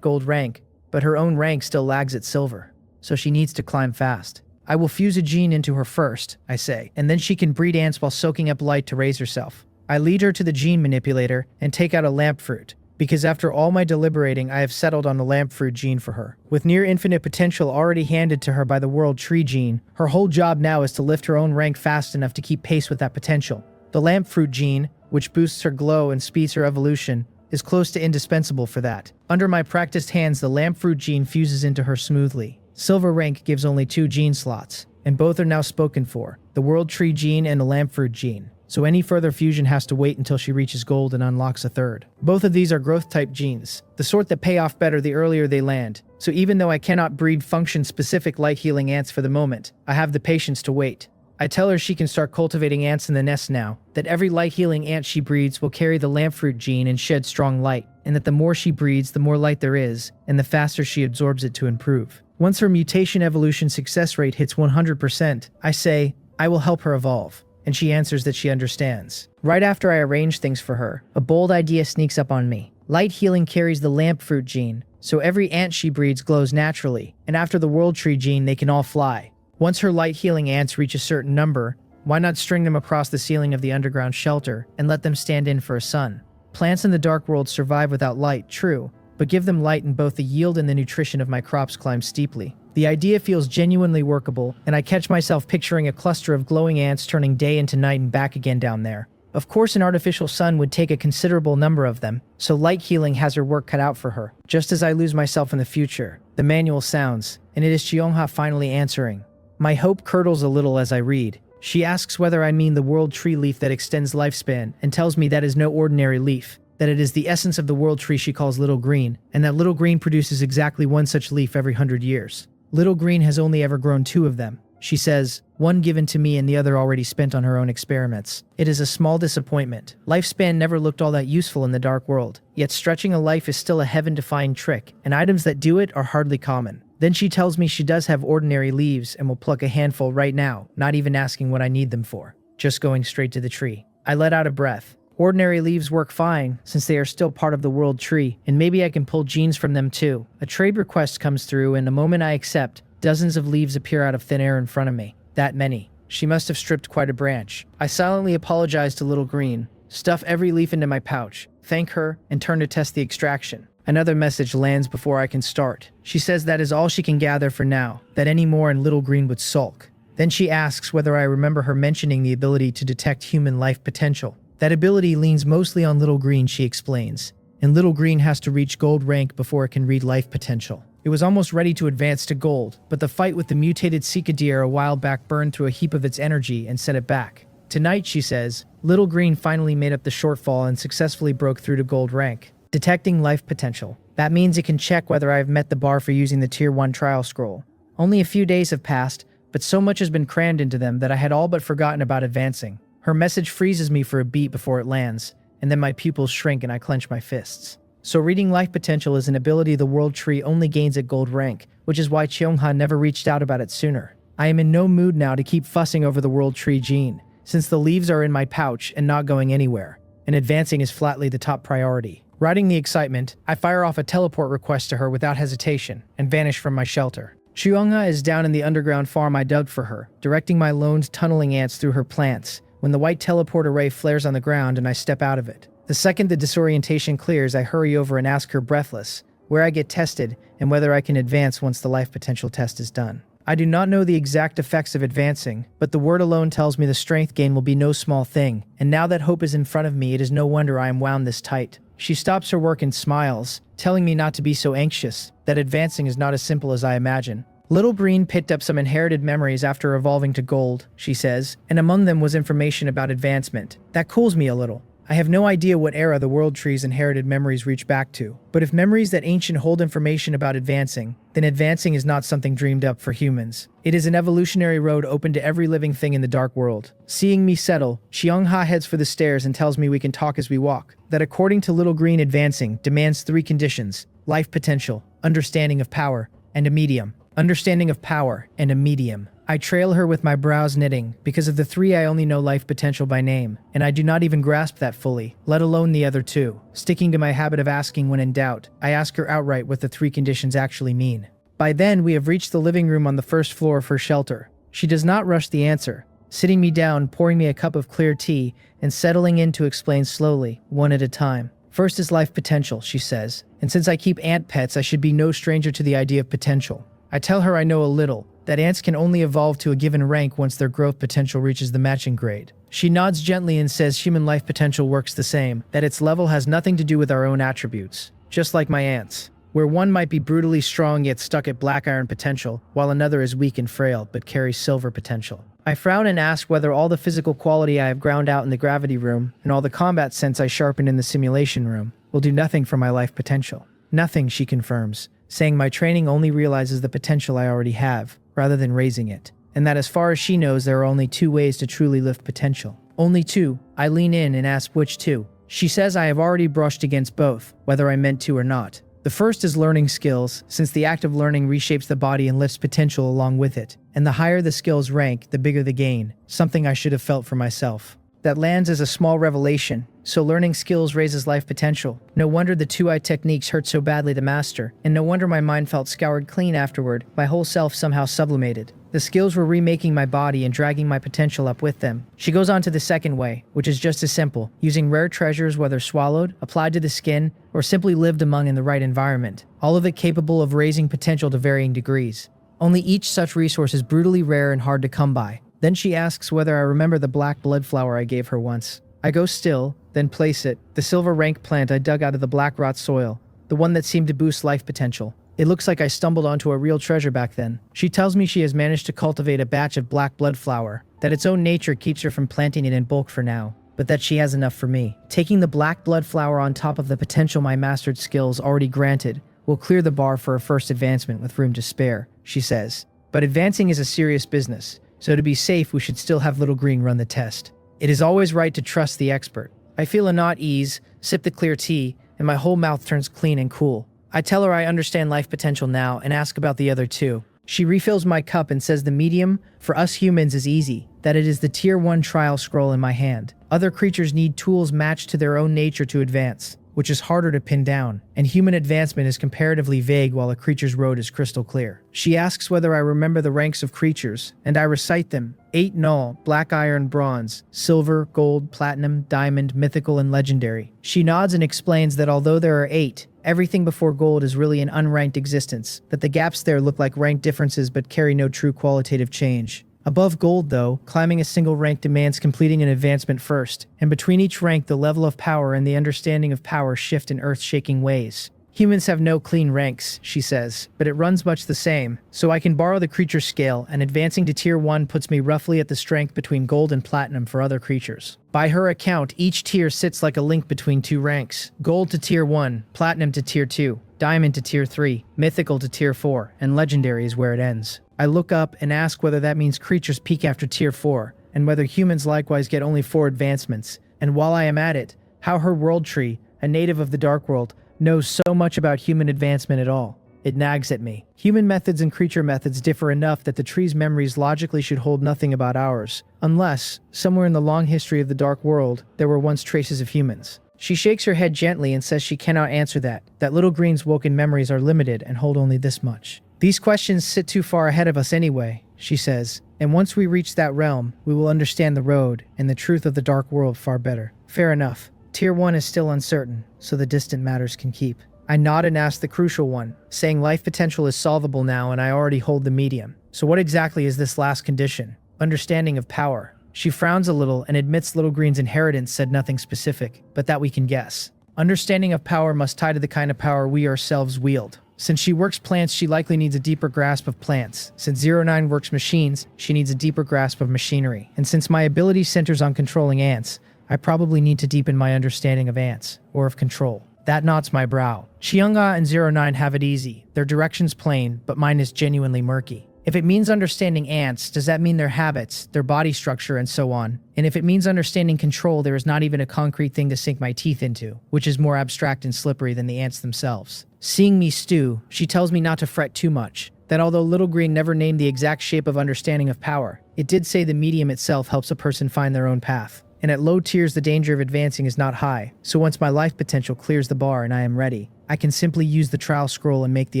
gold rank, but her own rank still lags at silver, so she needs to climb fast. I will fuse a gene into her first, I say, and then she can breed ants while soaking up light to raise herself. I lead her to the gene manipulator and take out a lamp fruit, because after all my deliberating I have settled on the lamp fruit gene for her. With near infinite potential already handed to her by the world tree gene, her whole job now is to lift her own rank fast enough to keep pace with that potential. The lamp fruit gene, which boosts her glow and speeds her evolution, is close to indispensable for that. Under my practiced hands, the lamp fruit gene fuses into her smoothly. Silver rank gives only 2 gene slots, and both are now spoken for, the world tree gene and the lamp fruit gene, so any further fusion has to wait until she reaches gold and unlocks a third. Both of these are growth type genes, the sort that pay off better the earlier they land, so even though I cannot breed function-specific light healing ants for the moment, I have the patience to wait. I tell her she can start cultivating ants in the nest now, that every light-healing ant she breeds will carry the lamp fruit gene and shed strong light, and that the more she breeds, the more light there is, and the faster she absorbs it to improve. Once her mutation evolution success rate hits 100%, I say, I will help her evolve, and she answers that she understands. Right after I arrange things for her, a bold idea sneaks up on me. Light healing carries the lamp fruit gene, so every ant she breeds glows naturally, and after the world tree gene they can all fly. Once her light-healing ants reach a certain number, why not string them across the ceiling of the underground shelter and let them stand in for a sun? Plants in the dark world survive without light, true, but give them light and both the yield and the nutrition of my crops climb steeply. The idea feels genuinely workable, and I catch myself picturing a cluster of glowing ants turning day into night and back again down there. Of course, an artificial sun would take a considerable number of them, so light healing has her work cut out for her. Just as I lose myself in the future, the manual sounds, and it is Cheongha finally answering. My hope curdles a little as I read. She asks whether I mean the world tree leaf that extends lifespan, and tells me that is no ordinary leaf, that it is the essence of the world tree she calls Little Green, and that Little Green produces exactly one such leaf every 100 years. Little Green has only ever grown 2 of them. She says, one given to me and the other already spent on her own experiments. It is a small disappointment. Lifespan never looked all that useful in the dark world, yet stretching a life is still a heaven-defying trick, and items that do it are hardly common. Then she tells me she does have ordinary leaves and will pluck a handful right now, not even asking what I need them for, just going straight to the tree. I let out a breath. Ordinary leaves work fine, since they are still part of the world tree, and maybe I can pull genes from them too. A trade request comes through, and the moment I accept, dozens of leaves appear out of thin air in front of me. That many. She must have stripped quite a branch. I silently apologize to Little Green, stuff every leaf into my pouch, thank her, and turn to test the extraction. Another message lands before I can start. She says that is all she can gather for now, that any more and Little Green would sulk. Then she asks whether I remember her mentioning the ability to detect human life potential. That ability leans mostly on Little Green, she explains, and Little Green has to reach gold rank before it can read life potential. It was almost ready to advance to gold, but the fight with the mutated cycthe a while back burned through a heap of its energy and set it back. Tonight, she says, Little Green finally made up the shortfall and successfully broke through to gold rank. Detecting life potential. That means it can check whether I have met the bar for using the Tier 1 trial scroll. Only a few days have passed, but so much has been crammed into them that I had all but forgotten about advancing. Her message freezes me for a beat before it lands, and then my pupils shrink and I clench my fists. So reading life potential is an ability the world tree only gains at gold rank, which is why Cheongha never reached out about it sooner. I am in no mood now to keep fussing over the world tree gene, since the leaves are in my pouch and not going anywhere, and advancing is flatly the top priority. Riding the excitement, I fire off a teleport request to her without hesitation, and vanish from my shelter. Cheongha is down in the underground farm I dug for her, directing my lone tunneling ants through her plants, when the white teleport array flares on the ground and I step out of it. The second the disorientation clears, I hurry over and ask her breathless, where I get tested, and whether I can advance once the life potential test is done. I do not know the exact effects of advancing, but the word alone tells me the strength gain will be no small thing, and now that hope is in front of me, it is no wonder I am wound this tight. She stops her work and smiles, telling me not to be so anxious, that advancing is not as simple as I imagine. Little Green picked up some inherited memories after evolving to gold, she says, and among them was information about advancement. That cools me a little. I have no idea what era the world tree's inherited memories reach back to, but if memories that ancient hold information about advancing, then advancing is not something dreamed up for humans. It is an evolutionary road open to every living thing in the dark world. Seeing me settle, Cheongha heads for the stairs and tells me we can talk as we walk. That according to Little Green, advancing demands 3 conditions: life potential, understanding of power, and a medium. Understanding of power and a medium. I trail her with my brows knitting. Because of the 3, I only know life potential by name, and I do not even grasp that fully, let alone the other 2. Sticking to my habit of asking when in doubt, I ask her outright what the 3 conditions actually mean. By then, we have reached the living room on the first floor of her shelter. She does not rush the answer, sitting me down, pouring me a cup of clear tea, and settling in to explain slowly, one at a time. First is life potential, she says, and since I keep ant pets, I should be no stranger to the idea of potential. I tell her I know a little, that ants can only evolve to a given rank once their growth potential reaches the matching grade. She nods gently and says human life potential works the same, that its level has nothing to do with our own attributes, just like my ants, where one might be brutally strong yet stuck at black iron potential, while another is weak and frail but carries silver potential. I frown and ask whether all the physical quality I have ground out in the gravity room and all the combat sense I sharpened in the simulation room will do nothing for my life potential. Nothing, she confirms, saying my training only realizes the potential I already have, rather than raising it, and that as far as she knows there are only 2 ways to truly lift potential. Only 2. I lean in and ask which 2. She says I have already brushed against both, whether I meant to or not. The first is learning skills, since the act of learning reshapes the body and lifts potential along with it, and the higher the skills rank, the bigger the gain, something I should have felt for myself. That lands as a small revelation, so learning skills raises life potential. No wonder the 2-eye techniques hurt so badly to master, and no wonder my mind felt scoured clean afterward, my whole self somehow sublimated. The skills were remaking my body and dragging my potential up with them. She goes on to the second way, which is just as simple, using rare treasures whether swallowed, applied to the skin, or simply lived among in the right environment, all of it capable of raising potential to varying degrees. Only each such resource is brutally rare and hard to come by. Then she asks whether I remember the black blood flower I gave her once. I go still, then place it, the silver rank plant I dug out of the black rot soil, the one that seemed to boost life potential. It looks like I stumbled onto a real treasure back then. She tells me she has managed to cultivate a batch of black blood flower, that its own nature keeps her from planting it in bulk for now, but that she has enough for me. Taking the black blood flower on top of the potential my mastered skills already granted will clear the bar for a first advancement with room to spare, she says. But advancing is a serious business, so to be safe we should still have Little Green run the test. It is always right to trust the expert. I feel a not ease, sip the clear tea, and my whole mouth turns clean and cool. I tell her I understand life potential now and ask about the other 2. She refills my cup and says the medium, for us humans, is easy, that it is the Tier 1 trial scroll in my hand. Other creatures need tools matched to their own nature to advance, which is harder to pin down, and human advancement is comparatively vague while a creature's road is crystal clear. She asks whether I remember the ranks of creatures, and I recite them: 8 in all: black iron, bronze, silver, gold, platinum, diamond, mythical, and legendary. She nods and explains that although there are 8, everything before gold is really an unranked existence, that the gaps there look like rank differences but carry no true qualitative change. Above gold, though, climbing a single rank demands completing an advancement first, and between each rank the level of power and the understanding of power shift in earth-shaking ways. Humans have no clean ranks, she says, but it runs much the same, so I can borrow the creature scale, and advancing to tier 1 puts me roughly at the strength between gold and platinum for other creatures. By her account, each tier sits like a link between two ranks: gold to tier 1, platinum to tier 2, diamond to tier 3, mythical to tier 4, and legendary is where it ends. I look up and ask whether that means creatures peak after tier 4, and whether humans likewise get only 4 advancements, and while I am at it, how her world tree, a native of the Dark World, knows so much about human advancement at all. It nags at me. Human methods and creature methods differ enough that the tree's memories logically should hold nothing about ours, unless, somewhere in the long history of the Dark World, there were once traces of humans. She shakes her head gently and says she cannot answer that Little Green's woken memories are limited and hold only this much. These questions sit too far ahead of us anyway, she says, and once we reach that realm, we will understand the road and the truth of the Dark World far better. Fair enough. Tier 1 is still uncertain, so the distant matters can keep. I nod and ask the crucial one, saying life potential is solvable now and I already hold the medium. So what exactly is this last condition? Understanding of power. She frowns a little and admits Little Green's inheritance said nothing specific, but that we can guess. Understanding of power must tie to the kind of power we ourselves wield. Since she works plants, she likely needs a deeper grasp of plants. Since 09 works machines, she needs a deeper grasp of machinery. And since my ability centers on controlling ants, I probably need to deepen my understanding of ants, or of control. That knots my brow. Chiunga and 09 have it easy. Their direction's plain, but mine is genuinely murky. If it means understanding ants, does that mean their habits, their body structure, and so on? And if it means understanding control, there is not even a concrete thing to sink my teeth into, which is more abstract and slippery than the ants themselves. Seeing me stew, she tells me not to fret too much, that although Little Green never named the exact shape of understanding of power, it did say the medium itself helps a person find their own path. And at low tiers the danger of advancing is not high, so once my life potential clears the bar and I am ready, I can simply use the trial scroll and make the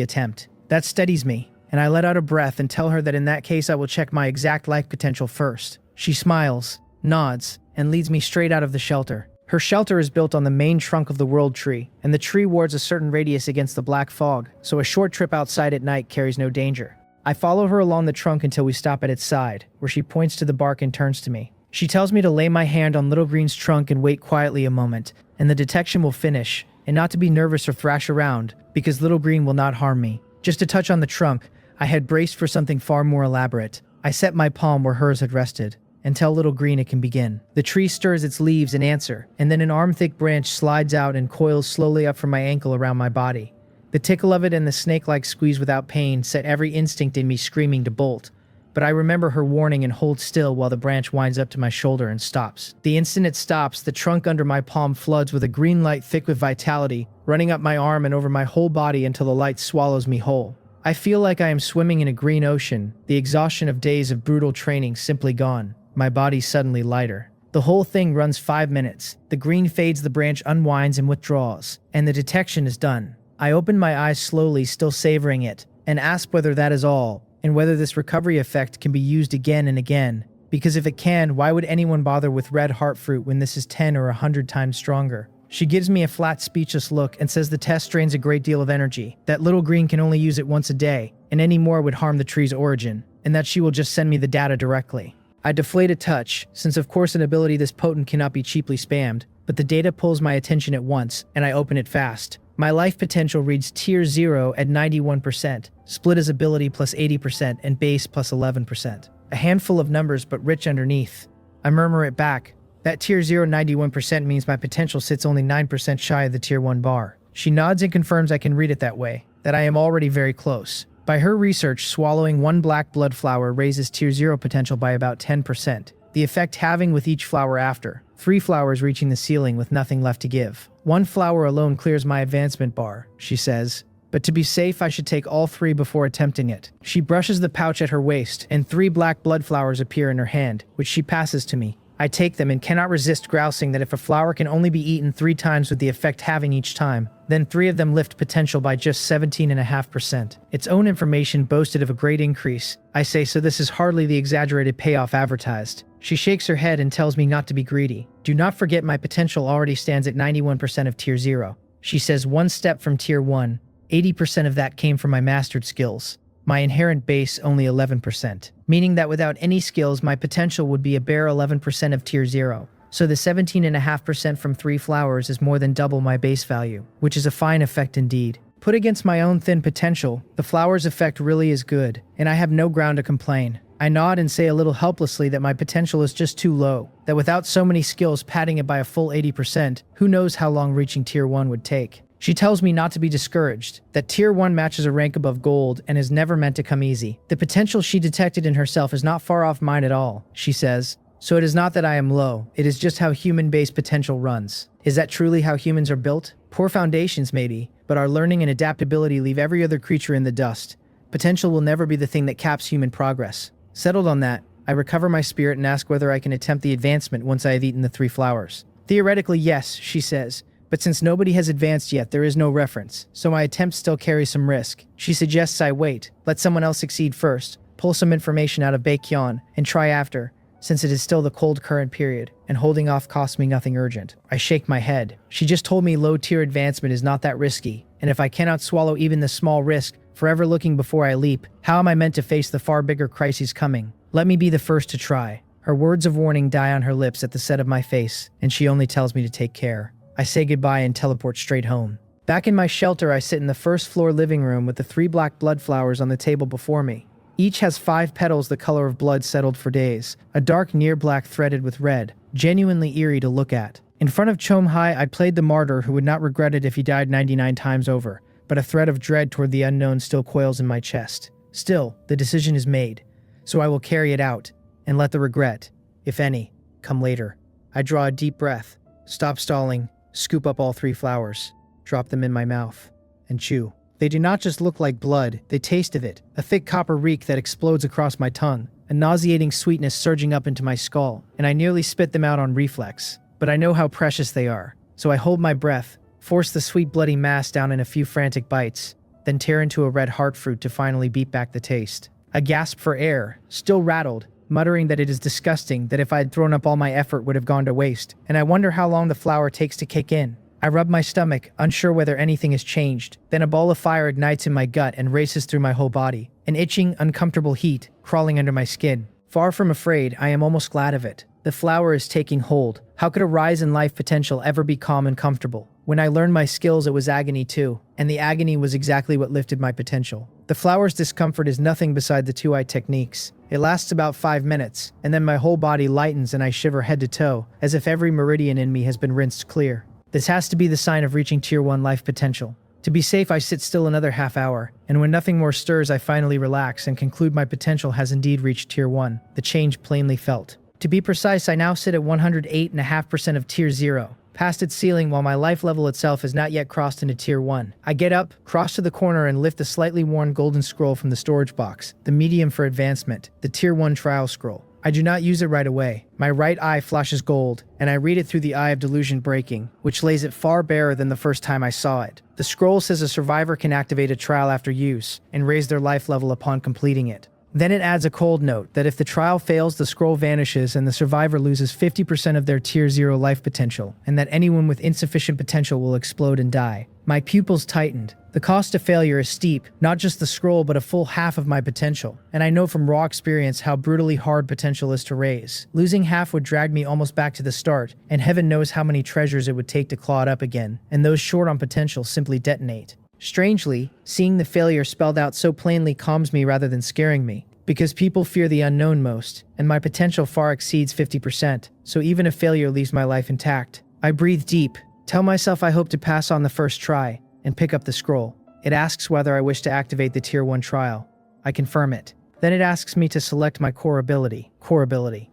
attempt. That steadies me, and I let out a breath and tell her that in that case I will check my exact life potential first. She smiles, nods, and leads me straight out of the shelter. Her shelter is built on the main trunk of the world tree, and the tree wards a certain radius against the black fog, so a short trip outside at night carries no danger. I follow her along the trunk until we stop at its side, where she points to the bark and turns to me. She tells me to lay my hand on Little Green's trunk and wait quietly a moment, and the detection will finish, and not to be nervous or thrash around, because Little Green will not harm me. Just to touch on the trunk, I had braced for something far more elaborate. I set my palm where hers had rested, and tell Little Green it can begin. The tree stirs its leaves in answer, and then an arm-thick branch slides out and coils slowly up from my ankle around my body. The tickle of it and the snake-like squeeze without pain set every instinct in me screaming to bolt. But I remember her warning and hold still while the branch winds up to my shoulder and stops. The instant it stops, the trunk under my palm floods with a green light thick with vitality, running up my arm and over my whole body until the light swallows me whole. I feel like I am swimming in a green ocean, the exhaustion of days of brutal training simply gone, my body suddenly lighter. The whole thing runs 5 minutes. The green fades, the branch unwinds and withdraws, and the detection is done. I open my eyes slowly, still savoring it, and ask whether that is all, and whether this recovery effect can be used again and again, because if it can, why would anyone bother with red heart fruit when this is 10 or 100 times stronger? She gives me a flat, speechless look and says the test drains a great deal of energy, that Little Green can only use it once a day, and any more would harm the tree's origin, and that she will just send me the data directly. I deflate a touch, since of course an ability this potent cannot be cheaply spammed, but the data pulls my attention at once, and I open it fast. My life potential reads tier 0 at 91%, split as ability plus 80%, and base plus 11%. A handful of numbers but rich underneath. I murmur it back. That tier 0 91% means my potential sits only 9% shy of the tier 1 bar. She nods and confirms I can read it that way, that I am already very close. By her research, swallowing one black blood flower raises tier 0 potential by about 10%, the effect halving with each flower after, 3 flowers reaching the ceiling with nothing left to give. 1 flower alone clears my advancement bar, she says, but to be safe I should take all 3 before attempting it. She brushes the pouch at her waist, and 3 black blood flowers appear in her hand, which she passes to me. I take them and cannot resist grousing that if a flower can only be eaten 3 times with the effect halving each time, then 3 of them lift potential by just 17.5%. Its own information boasted of a great increase. I say, so this is hardly the exaggerated payoff advertised. She shakes her head and tells me not to be greedy. Do not forget my potential already stands at 91% of tier 0. She says 1 step from tier 1, 80% of that came from my mastered skills. My inherent base only 11%, meaning that without any skills my potential would be a bare 11% of tier 0. So the 17.5% from 3 flowers is more than double my base value, which is a fine effect indeed. Put against my own thin potential, the flower's effect really is good, and I have no ground to complain. I nod and say a little helplessly that my potential is just too low, that without so many skills padding it by a full 80%, who knows how long reaching Tier 1 would take. She tells me not to be discouraged, that Tier 1 matches a rank above gold and is never meant to come easy. The potential she detected in herself is not far off mine at all, she says. So it is not that I am low, it is just how human-based potential runs. Is that truly how humans are built? Poor foundations maybe, but our learning and adaptability leave every other creature in the dust. Potential will never be the thing that caps human progress. Settled on that, I recover my spirit and ask whether I can attempt the advancement once I have eaten the 3 flowers. Theoretically, yes, she says, but since nobody has advanced yet, there is no reference, so my attempt still carries some risk. She suggests I wait, let someone else succeed first, pull some information out of Baekhyun, and try after, since it is still the cold current period, and holding off costs me nothing urgent. I shake my head. She just told me low-tier advancement is not that risky, and if I cannot swallow even the small risk, forever looking before I leap, how am I meant to face the far bigger crises coming? Let me be the first to try. Her words of warning die on her lips at the set of my face, and she only tells me to take care. I say goodbye and teleport straight home. Back in my shelter, I sit in the first-floor living room with the 3 black blood flowers on the table before me. Each has 5 petals the color of blood settled for days, a dark near-black threaded with red, genuinely eerie to look at. In front of Chomhai, I played the martyr who would not regret it if he died 99 times over, but a thread of dread toward the unknown still coils in my chest. Still, the decision is made, so I will carry it out, and let the regret, if any, come later. I draw a deep breath, stop stalling, scoop up all 3 flowers, drop them in my mouth, and chew. They do not just look like blood, they taste of it, a thick copper reek that explodes across my tongue, a nauseating sweetness surging up into my skull, and I nearly spit them out on reflex. But I know how precious they are, so I hold my breath, force the sweet bloody mass down in a few frantic bites, then tear into a red heart fruit to finally beat back the taste. I gasp for air, still rattled, muttering that it is disgusting, that if I had thrown up all my effort would have gone to waste, and I wonder how long the flower takes to kick in. I rub my stomach, unsure whether anything has changed. Then a ball of fire ignites in my gut and races through my whole body. An itching, uncomfortable heat crawling under my skin. Far from afraid, I am almost glad of it. The flower is taking hold. How could a rise in life potential ever be calm and comfortable? When I learned my skills, it was agony too, and the agony was exactly what lifted my potential. The flower's discomfort is nothing beside the 2-eye techniques. It lasts about 5 minutes, and then my whole body lightens and I shiver head to toe, as if every meridian in me has been rinsed clear. This has to be the sign of reaching Tier 1 life potential. To be safe, I sit still another half hour, and when nothing more stirs, I finally relax and conclude my potential has indeed reached Tier 1, the change plainly felt. To be precise, I now sit at 108.5% of Tier 0, past its ceiling while my life level itself has not yet crossed into Tier 1. I get up, cross to the corner, and lift the slightly worn golden scroll from the storage box, the medium for advancement, the Tier 1 trial scroll. I do not use it right away. My right eye flashes gold, and I read it through the eye of delusion breaking, which lays it far barer than the first time I saw it. The scroll says a survivor can activate a trial after use, and raise their life level upon completing it. Then it adds a cold note that if the trial fails, the scroll vanishes and the survivor loses 50% of their Tier 0 life potential, and that anyone with insufficient potential will explode and die. My pupils tightened. The cost of failure is steep, not just the scroll but a full half of my potential, and I know from raw experience how brutally hard potential is to raise. Losing half would drag me almost back to the start, and heaven knows how many treasures it would take to claw it up again, and those short on potential simply detonate. Strangely, seeing the failure spelled out so plainly calms me rather than scaring me, because people fear the unknown most, and my potential far exceeds 50%, so even a failure leaves my life intact. I breathe deep, tell myself I hope to pass on the first try, and pick up the scroll. It asks whether I wish to activate the Tier 1 trial. I confirm it. Then it asks me to select my core ability.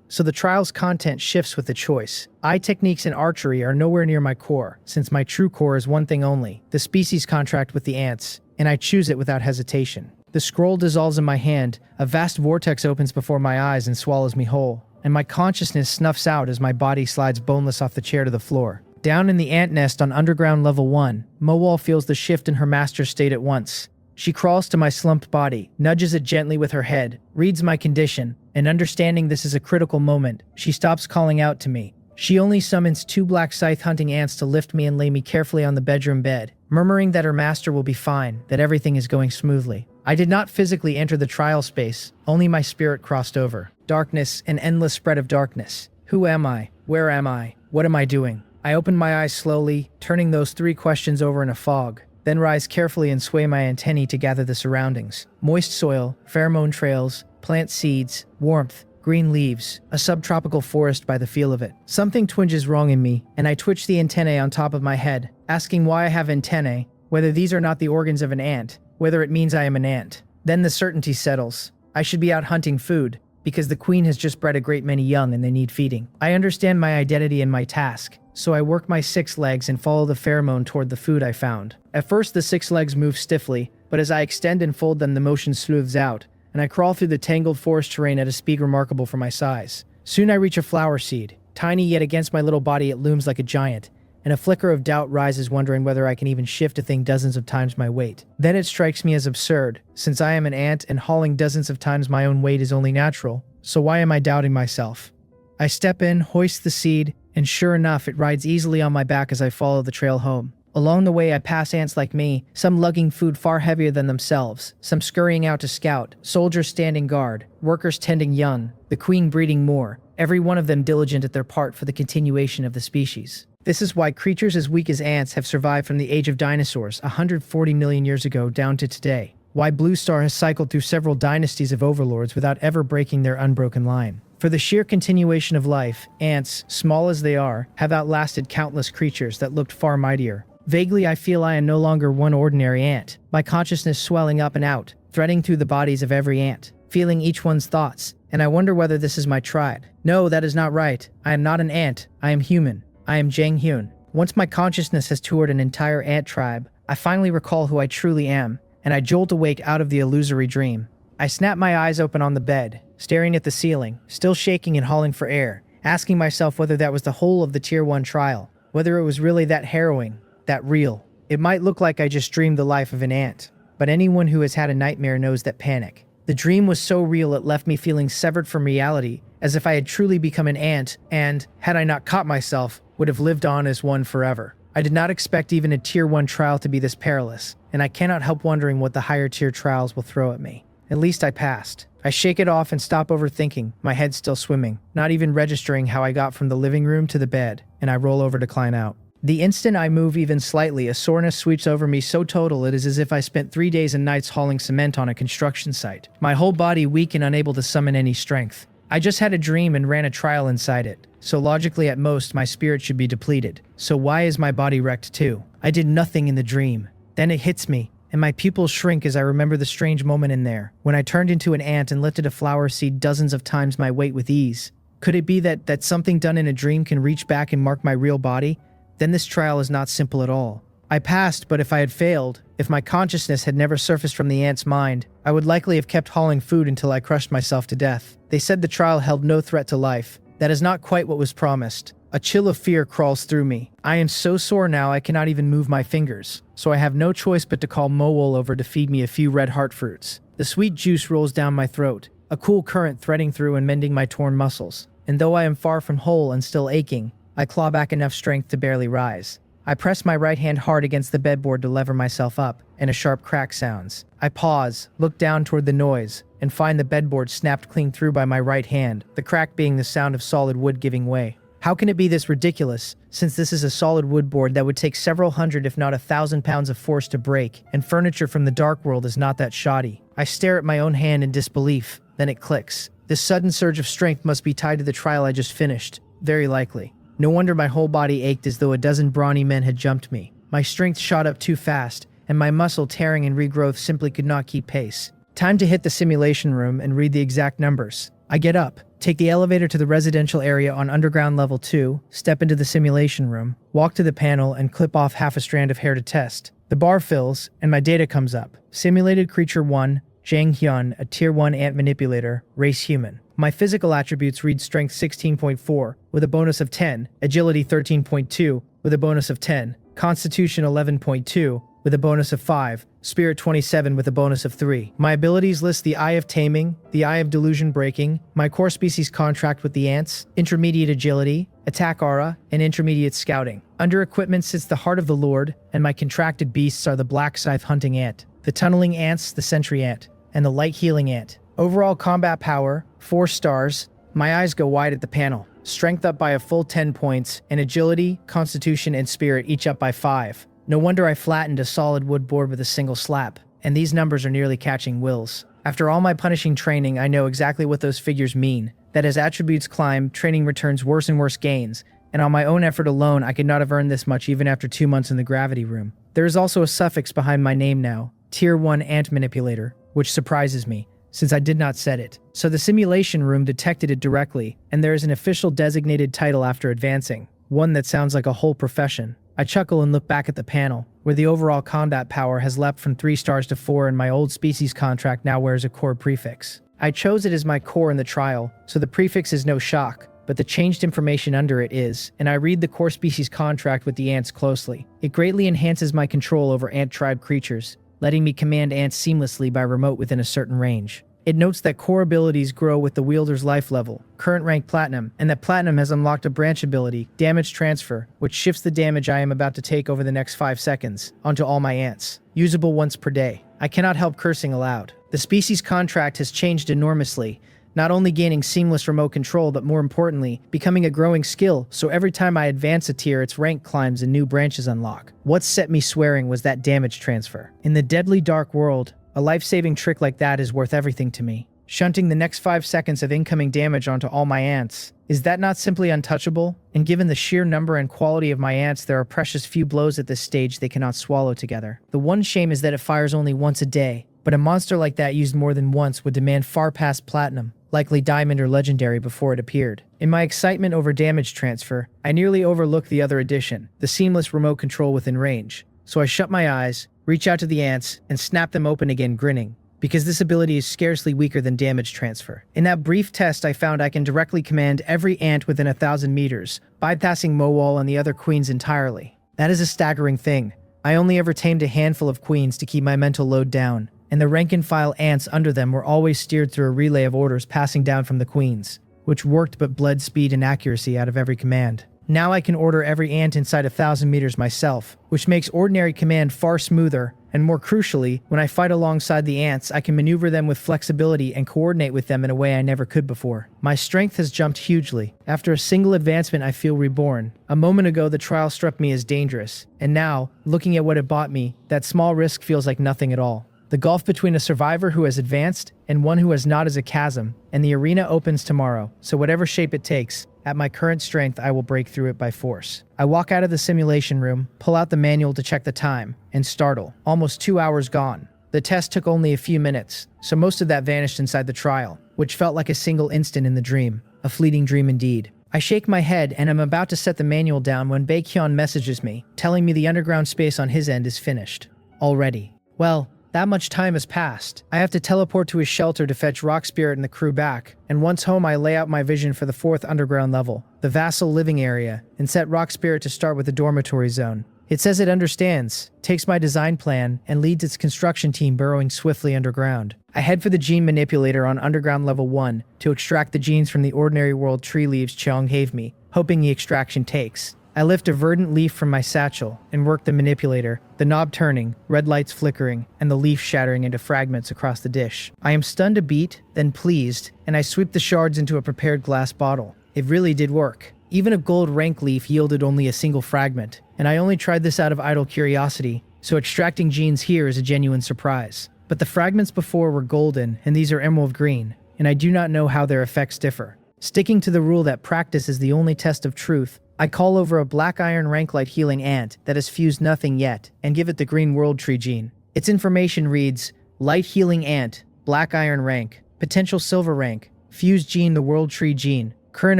So the trial's content shifts with the choice. Eye techniques and archery are nowhere near my core, since my true core is one thing only, the species contract with the ants, and I choose it without hesitation. The scroll dissolves in my hand, a vast vortex opens before my eyes and swallows me whole, and my consciousness snuffs out as my body slides boneless off the chair to the floor. Down in the ant nest on underground level 1, Mowal feels the shift in her master state at once. She crawls to my slumped body, nudges it gently with her head, reads my condition, and understanding this is a critical moment, she stops calling out to me. She only summons 2 black scythe-hunting ants to lift me and lay me carefully on the bedroom bed, murmuring that her master will be fine, that everything is going smoothly. I did not physically enter the trial space, only my spirit crossed over. Darkness, an endless spread of darkness. Who am I? Where am I? What am I doing? I opened my eyes slowly, turning those 3 questions over in a fog. then rise carefully and sway my antennae to gather the surroundings. Moist soil, pheromone trails, plant seeds, warmth, green leaves, a subtropical forest by the feel of it. Something twinges wrong in me, and I twitch the antennae on top of my head, asking why I have antennae, whether these are not the organs of an ant, whether it means I am an ant. Then the certainty settles. I should be out hunting food, because the queen has just bred a great many young and they need feeding. I understand my identity and my task, so I work my 6 legs and follow the pheromone toward the food I found. At first the 6 legs move stiffly, but as I extend and fold them the motion smooths out, and I crawl through the tangled forest terrain at a speed remarkable for my size. Soon I reach a flower seed. Tiny, yet against my little body it looms like a giant, and a flicker of doubt rises, wondering whether I can even shift a thing dozens of times my weight. Then it strikes me as absurd, since I am an ant and hauling dozens of times my own weight is only natural, so why am I doubting myself? I step in, hoist the seed, and sure enough it rides easily on my back as I follow the trail home. Along the way I pass ants like me, some lugging food far heavier than themselves, some scurrying out to scout, soldiers standing guard, workers tending young, the queen breeding more, every one of them diligent at their part for the continuation of the species. This is why creatures as weak as ants have survived from the age of dinosaurs 140 million years ago down to today. Why Blue Star has cycled through several dynasties of overlords without ever breaking their unbroken line. For the sheer continuation of life, ants, small as they are, have outlasted countless creatures that looked far mightier. Vaguely I feel I am no longer one ordinary ant, my consciousness swelling up and out, threading through the bodies of every ant, feeling each one's thoughts, and I wonder whether this is my tribe. No, that is not right. I am not an ant, I am human. I am Jang Hyun. Once my consciousness has toured an entire ant tribe, I finally recall who I truly am, and I jolt awake out of the illusory dream. I snap my eyes open on the bed, staring at the ceiling, still shaking and hauling for air, asking myself whether that was the whole of the Tier 1 trial, whether it was really that harrowing, that real. It might look like I just dreamed the life of an ant, but anyone who has had a nightmare knows that panic. The dream was so real it left me feeling severed from reality, as if I had truly become an ant and, had I not caught myself, would have lived on as one forever. I did not expect even a Tier 1 trial to be this perilous, and I cannot help wondering what the higher tier trials will throw at me. At least I passed. I shake it off and stop overthinking, my head still swimming, not even registering how I got from the living room to the bed, and I roll over to climb out. The instant I move even slightly, a soreness sweeps over me so total it is as if I spent 3 days and nights hauling cement on a construction site. My whole body weak and unable to summon any strength. I just had a dream and ran a trial inside it, so logically at most my spirit should be depleted. So why is my body wrecked too? I did nothing in the dream. Then it hits me, and my pupils shrink as I remember the strange moment in there, when I turned into an ant and lifted a flower seed dozens of times my weight with ease. Could it be that something done in a dream can reach back and mark my real body? Then this trial is not simple at all. I passed, but if I had failed, if my consciousness had never surfaced from the ant's mind, I would likely have kept hauling food until I crushed myself to death. They said the trial held no threat to life. That is not quite what was promised. A chill of fear crawls through me. I am so sore now I cannot even move my fingers, so I have no choice but to call Mowol over to feed me a few red heart fruits. The sweet juice rolls down my throat, a cool current threading through and mending my torn muscles. And though I am far from whole and still aching, I claw back enough strength to barely rise. I press my right hand hard against the bedboard to lever myself up, and a sharp crack sounds. I pause, look down toward the noise, and find the bedboard snapped clean through by my right hand, the crack being the sound of solid wood giving way. How can it be this ridiculous, since this is a solid wood board that would take several hundred if not 1,000 pounds of force to break, and furniture from the dark world is not that shoddy. I stare at my own hand in disbelief, then it clicks. This sudden surge of strength must be tied to the trial I just finished. Very likely. No wonder my whole body ached as though a dozen brawny men had jumped me. My strength shot up too fast, and my muscle tearing and regrowth simply could not keep pace. Time to hit the simulation room and read the exact numbers. I get up, take the elevator to the residential area on underground level 2, step into the simulation room, walk to the panel and clip off half a strand of hair to test. The bar fills, and my data comes up. Simulated creature 1, Jang Hyun, a tier 1 ant manipulator, race human. My physical attributes read strength 16.4 with a bonus of 10, agility 13.2 with a bonus of 10, constitution 11.2 with a bonus of 5, spirit 27 with a bonus of 3. My abilities list the Eye of Taming, the Eye of Delusion Breaking, my core species contract with the ants, intermediate agility, attack aura, and intermediate scouting. Under equipment sits the Heart of the Lord, and my contracted beasts are the Black Scythe Hunting Ant, the Tunneling Ants, the Sentry Ant, and the Light Healing Ant. Overall combat power, 4 stars. My eyes go wide at the panel. Strength up by a full 10 points, and agility, constitution, and spirit each up by 5. No wonder I flattened a solid wood board with a single slap, and these numbers are nearly catching Will's. After all my punishing training, I know exactly what those figures mean. That as attributes climb, training returns worse and worse gains, and on my own effort alone, I could not have earned this much even after 2 months in the gravity room. There is also a suffix behind my name now, Tier 1 Ant Manipulator, which surprises me, since I did not set it. So the simulation room detected it directly, and there is an official designated title after advancing, one that sounds like a whole profession. I chuckle and look back at the panel, where the overall combat power has leapt from 3 stars to 4 and my old species contract now wears a core prefix. I chose it as my core in the trial, so the prefix is no shock, but the changed information under it is, and I read the core species contract with the ants closely. It greatly enhances my control over ant tribe creatures, letting me command ants seamlessly by remote within a certain range. It notes that core abilities grow with the wielder's life level, current rank Platinum, and that Platinum has unlocked a branch ability, Damage Transfer, which shifts the damage I am about to take over the next 5 seconds onto all my ants, usable once per day. I cannot help cursing aloud. The species contract has changed enormously, not only gaining seamless remote control, but more importantly, becoming a growing skill, so every time I advance a tier, its rank climbs and new branches unlock. What set me swearing was that damage transfer. In the deadly dark world, a life-saving trick like that is worth everything to me. Shunting the next 5 seconds of incoming damage onto all my ants. Is that not simply untouchable? And given the sheer number and quality of my ants, there are precious few blows at this stage they cannot swallow together. The one shame is that it fires only once a day, but a monster like that used more than once would demand far past Platinum, likely Diamond or Legendary before it appeared. In my excitement over damage transfer, I nearly overlooked the other addition, the seamless remote control within range. So I shut my eyes, reach out to the ants, and snap them open again grinning, because this ability is scarcely weaker than damage transfer. In that brief test, I found I can directly command every ant within 1,000 meters, bypassing Mowal and the other queens entirely. That is a staggering thing. I only ever tamed a handful of queens to keep my mental load down, and the rank-and-file ants under them were always steered through a relay of orders passing down from the queens, which worked but bled speed and accuracy out of every command. Now I can order every ant inside 1,000 meters myself, which makes ordinary command far smoother, and more crucially, when I fight alongside the ants, I can maneuver them with flexibility and coordinate with them in a way I never could before. My strength has jumped hugely. After a single advancement, I feel reborn. A moment ago, the trial struck me as dangerous, and now, looking at what it bought me, that small risk feels like nothing at all. The gulf between a survivor who has advanced and one who has not is a chasm, and the arena opens tomorrow, so whatever shape it takes, at my current strength, I will break through it by force. I walk out of the simulation room, pull out the manual to check the time, and startle. Almost 2 hours gone. The test took only a few minutes, so most of that vanished inside the trial, which felt like a single instant in the dream. A fleeting dream indeed. I shake my head and am about to set the manual down when Baekhyun messages me, telling me the underground space on his end is finished. Already. Well, that much time has passed. I have to teleport to his shelter to fetch Rock Spirit and the crew back, and once home I lay out my vision for the 4th underground level, the vassal living area, and set Rock Spirit to start with the dormitory zone. It says it understands, takes my design plan, and leads its construction team burrowing swiftly underground. I head for the gene manipulator on underground level 1 to extract the genes from the ordinary world tree leaves Cheong gave me, hoping the extraction takes. I lift a verdant leaf from my satchel and work the manipulator, the knob turning, red lights flickering, and the leaf shattering into fragments across the dish. I am stunned a beat, then pleased, and I sweep the shards into a prepared glass bottle. It really did work. Even a gold rank leaf yielded only a single fragment, and I only tried this out of idle curiosity, so extracting genes here is a genuine surprise. But the fragments before were golden, and these are emerald green, and I do not know how their effects differ. Sticking to the rule that practice is the only test of truth, I call over a black iron rank light healing ant that has fused nothing yet, and give it the green world tree gene. Its information reads, light healing ant, black iron rank, potential silver rank, fused gene the world tree gene, current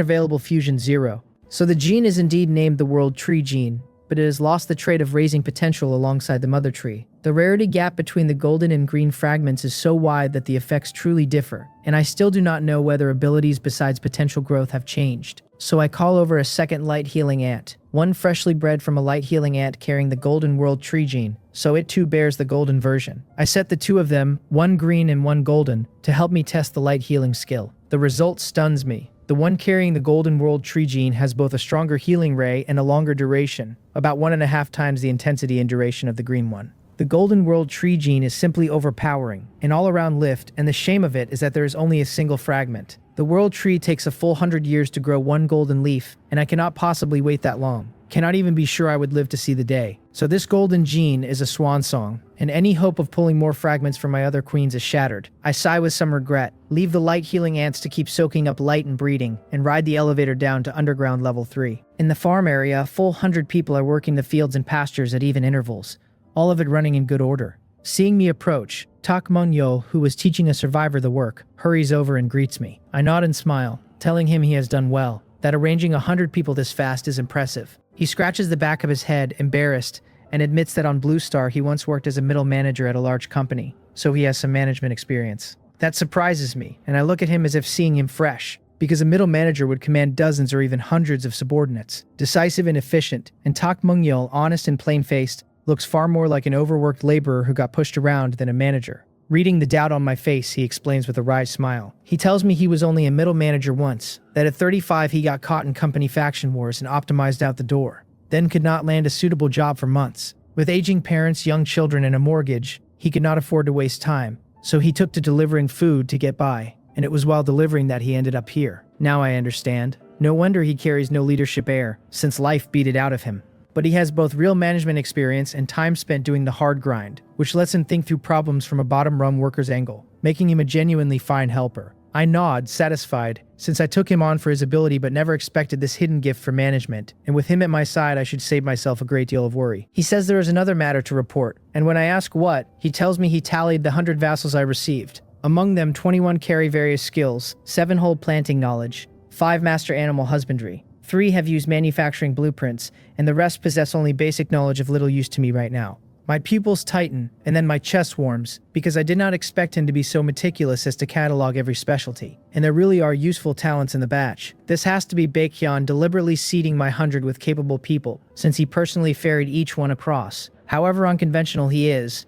available fusion 0. So the gene is indeed named the world tree gene, but it has lost the trait of raising potential alongside the mother tree. The rarity gap between the golden and green fragments is so wide that the effects truly differ, and I still do not know whether abilities besides potential growth have changed. So I call over a second light healing ant, one freshly bred from a light healing ant carrying the golden world tree gene, so it too bears the golden version. I set the 2 of them, one green and one golden, to help me test the light healing skill. The result stuns me. The one carrying the golden world tree gene has both a stronger healing ray and a longer duration, about 1.5 times the intensity and duration of the green one. The golden world tree gene is simply overpowering, an all-around lift, and the shame of it is that there is only a single fragment. The world tree takes a full 100 years to grow one golden leaf, and I cannot possibly wait that long. Cannot even be sure I would live to see the day. So this golden gene is a swan song, and any hope of pulling more fragments from my other queens is shattered. I sigh with some regret, leave the light healing ants to keep soaking up light and breeding, and ride the elevator down to underground level 3. In the farm area, a full 100 people are working the fields and pastures at even intervals, all of it running in good order. Seeing me approach, Tak Mung-yo, who was teaching a survivor the work, hurries over and greets me. I nod and smile, telling him he has done well, that arranging 100 people this fast is impressive. He scratches the back of his head, embarrassed, and admits that on Blue Star he once worked as a middle manager at a large company, so he has some management experience. That surprises me, and I look at him as if seeing him fresh, because a middle manager would command dozens or even hundreds of subordinates. Decisive and efficient, and Tak Mung-yo, honest and plain-faced, looks far more like an overworked laborer who got pushed around than a manager. Reading the doubt on my face, he explains with a wry smile. He tells me he was only a middle manager once, that at 35 he got caught in company faction wars and optimized out the door, then could not land a suitable job for months. With aging parents, young children, and a mortgage, he could not afford to waste time, so he took to delivering food to get by, and it was while delivering that he ended up here. Now I understand. No wonder he carries no leadership air, since life beat it out of him. But he has both real management experience and time spent doing the hard grind, which lets him think through problems from a bottom-rung worker's angle, making him a genuinely fine helper. I nod, satisfied, since I took him on for his ability but never expected this hidden gift for management, and with him at my side I should save myself a great deal of worry. He says there is another matter to report, and when I ask what, he tells me he tallied the 100 vassals I received. Among them, 21 carry various skills, 7 hold planting knowledge, 5 master animal husbandry, 3 have used manufacturing blueprints, and the rest possess only basic knowledge of little use to me right now. My pupils tighten, and then my chest warms, because I did not expect him to be so meticulous as to catalog every specialty. And there really are useful talents in the batch. This has to be Baekhyun deliberately seeding my 100 with capable people, since he personally ferried each one across. However unconventional he is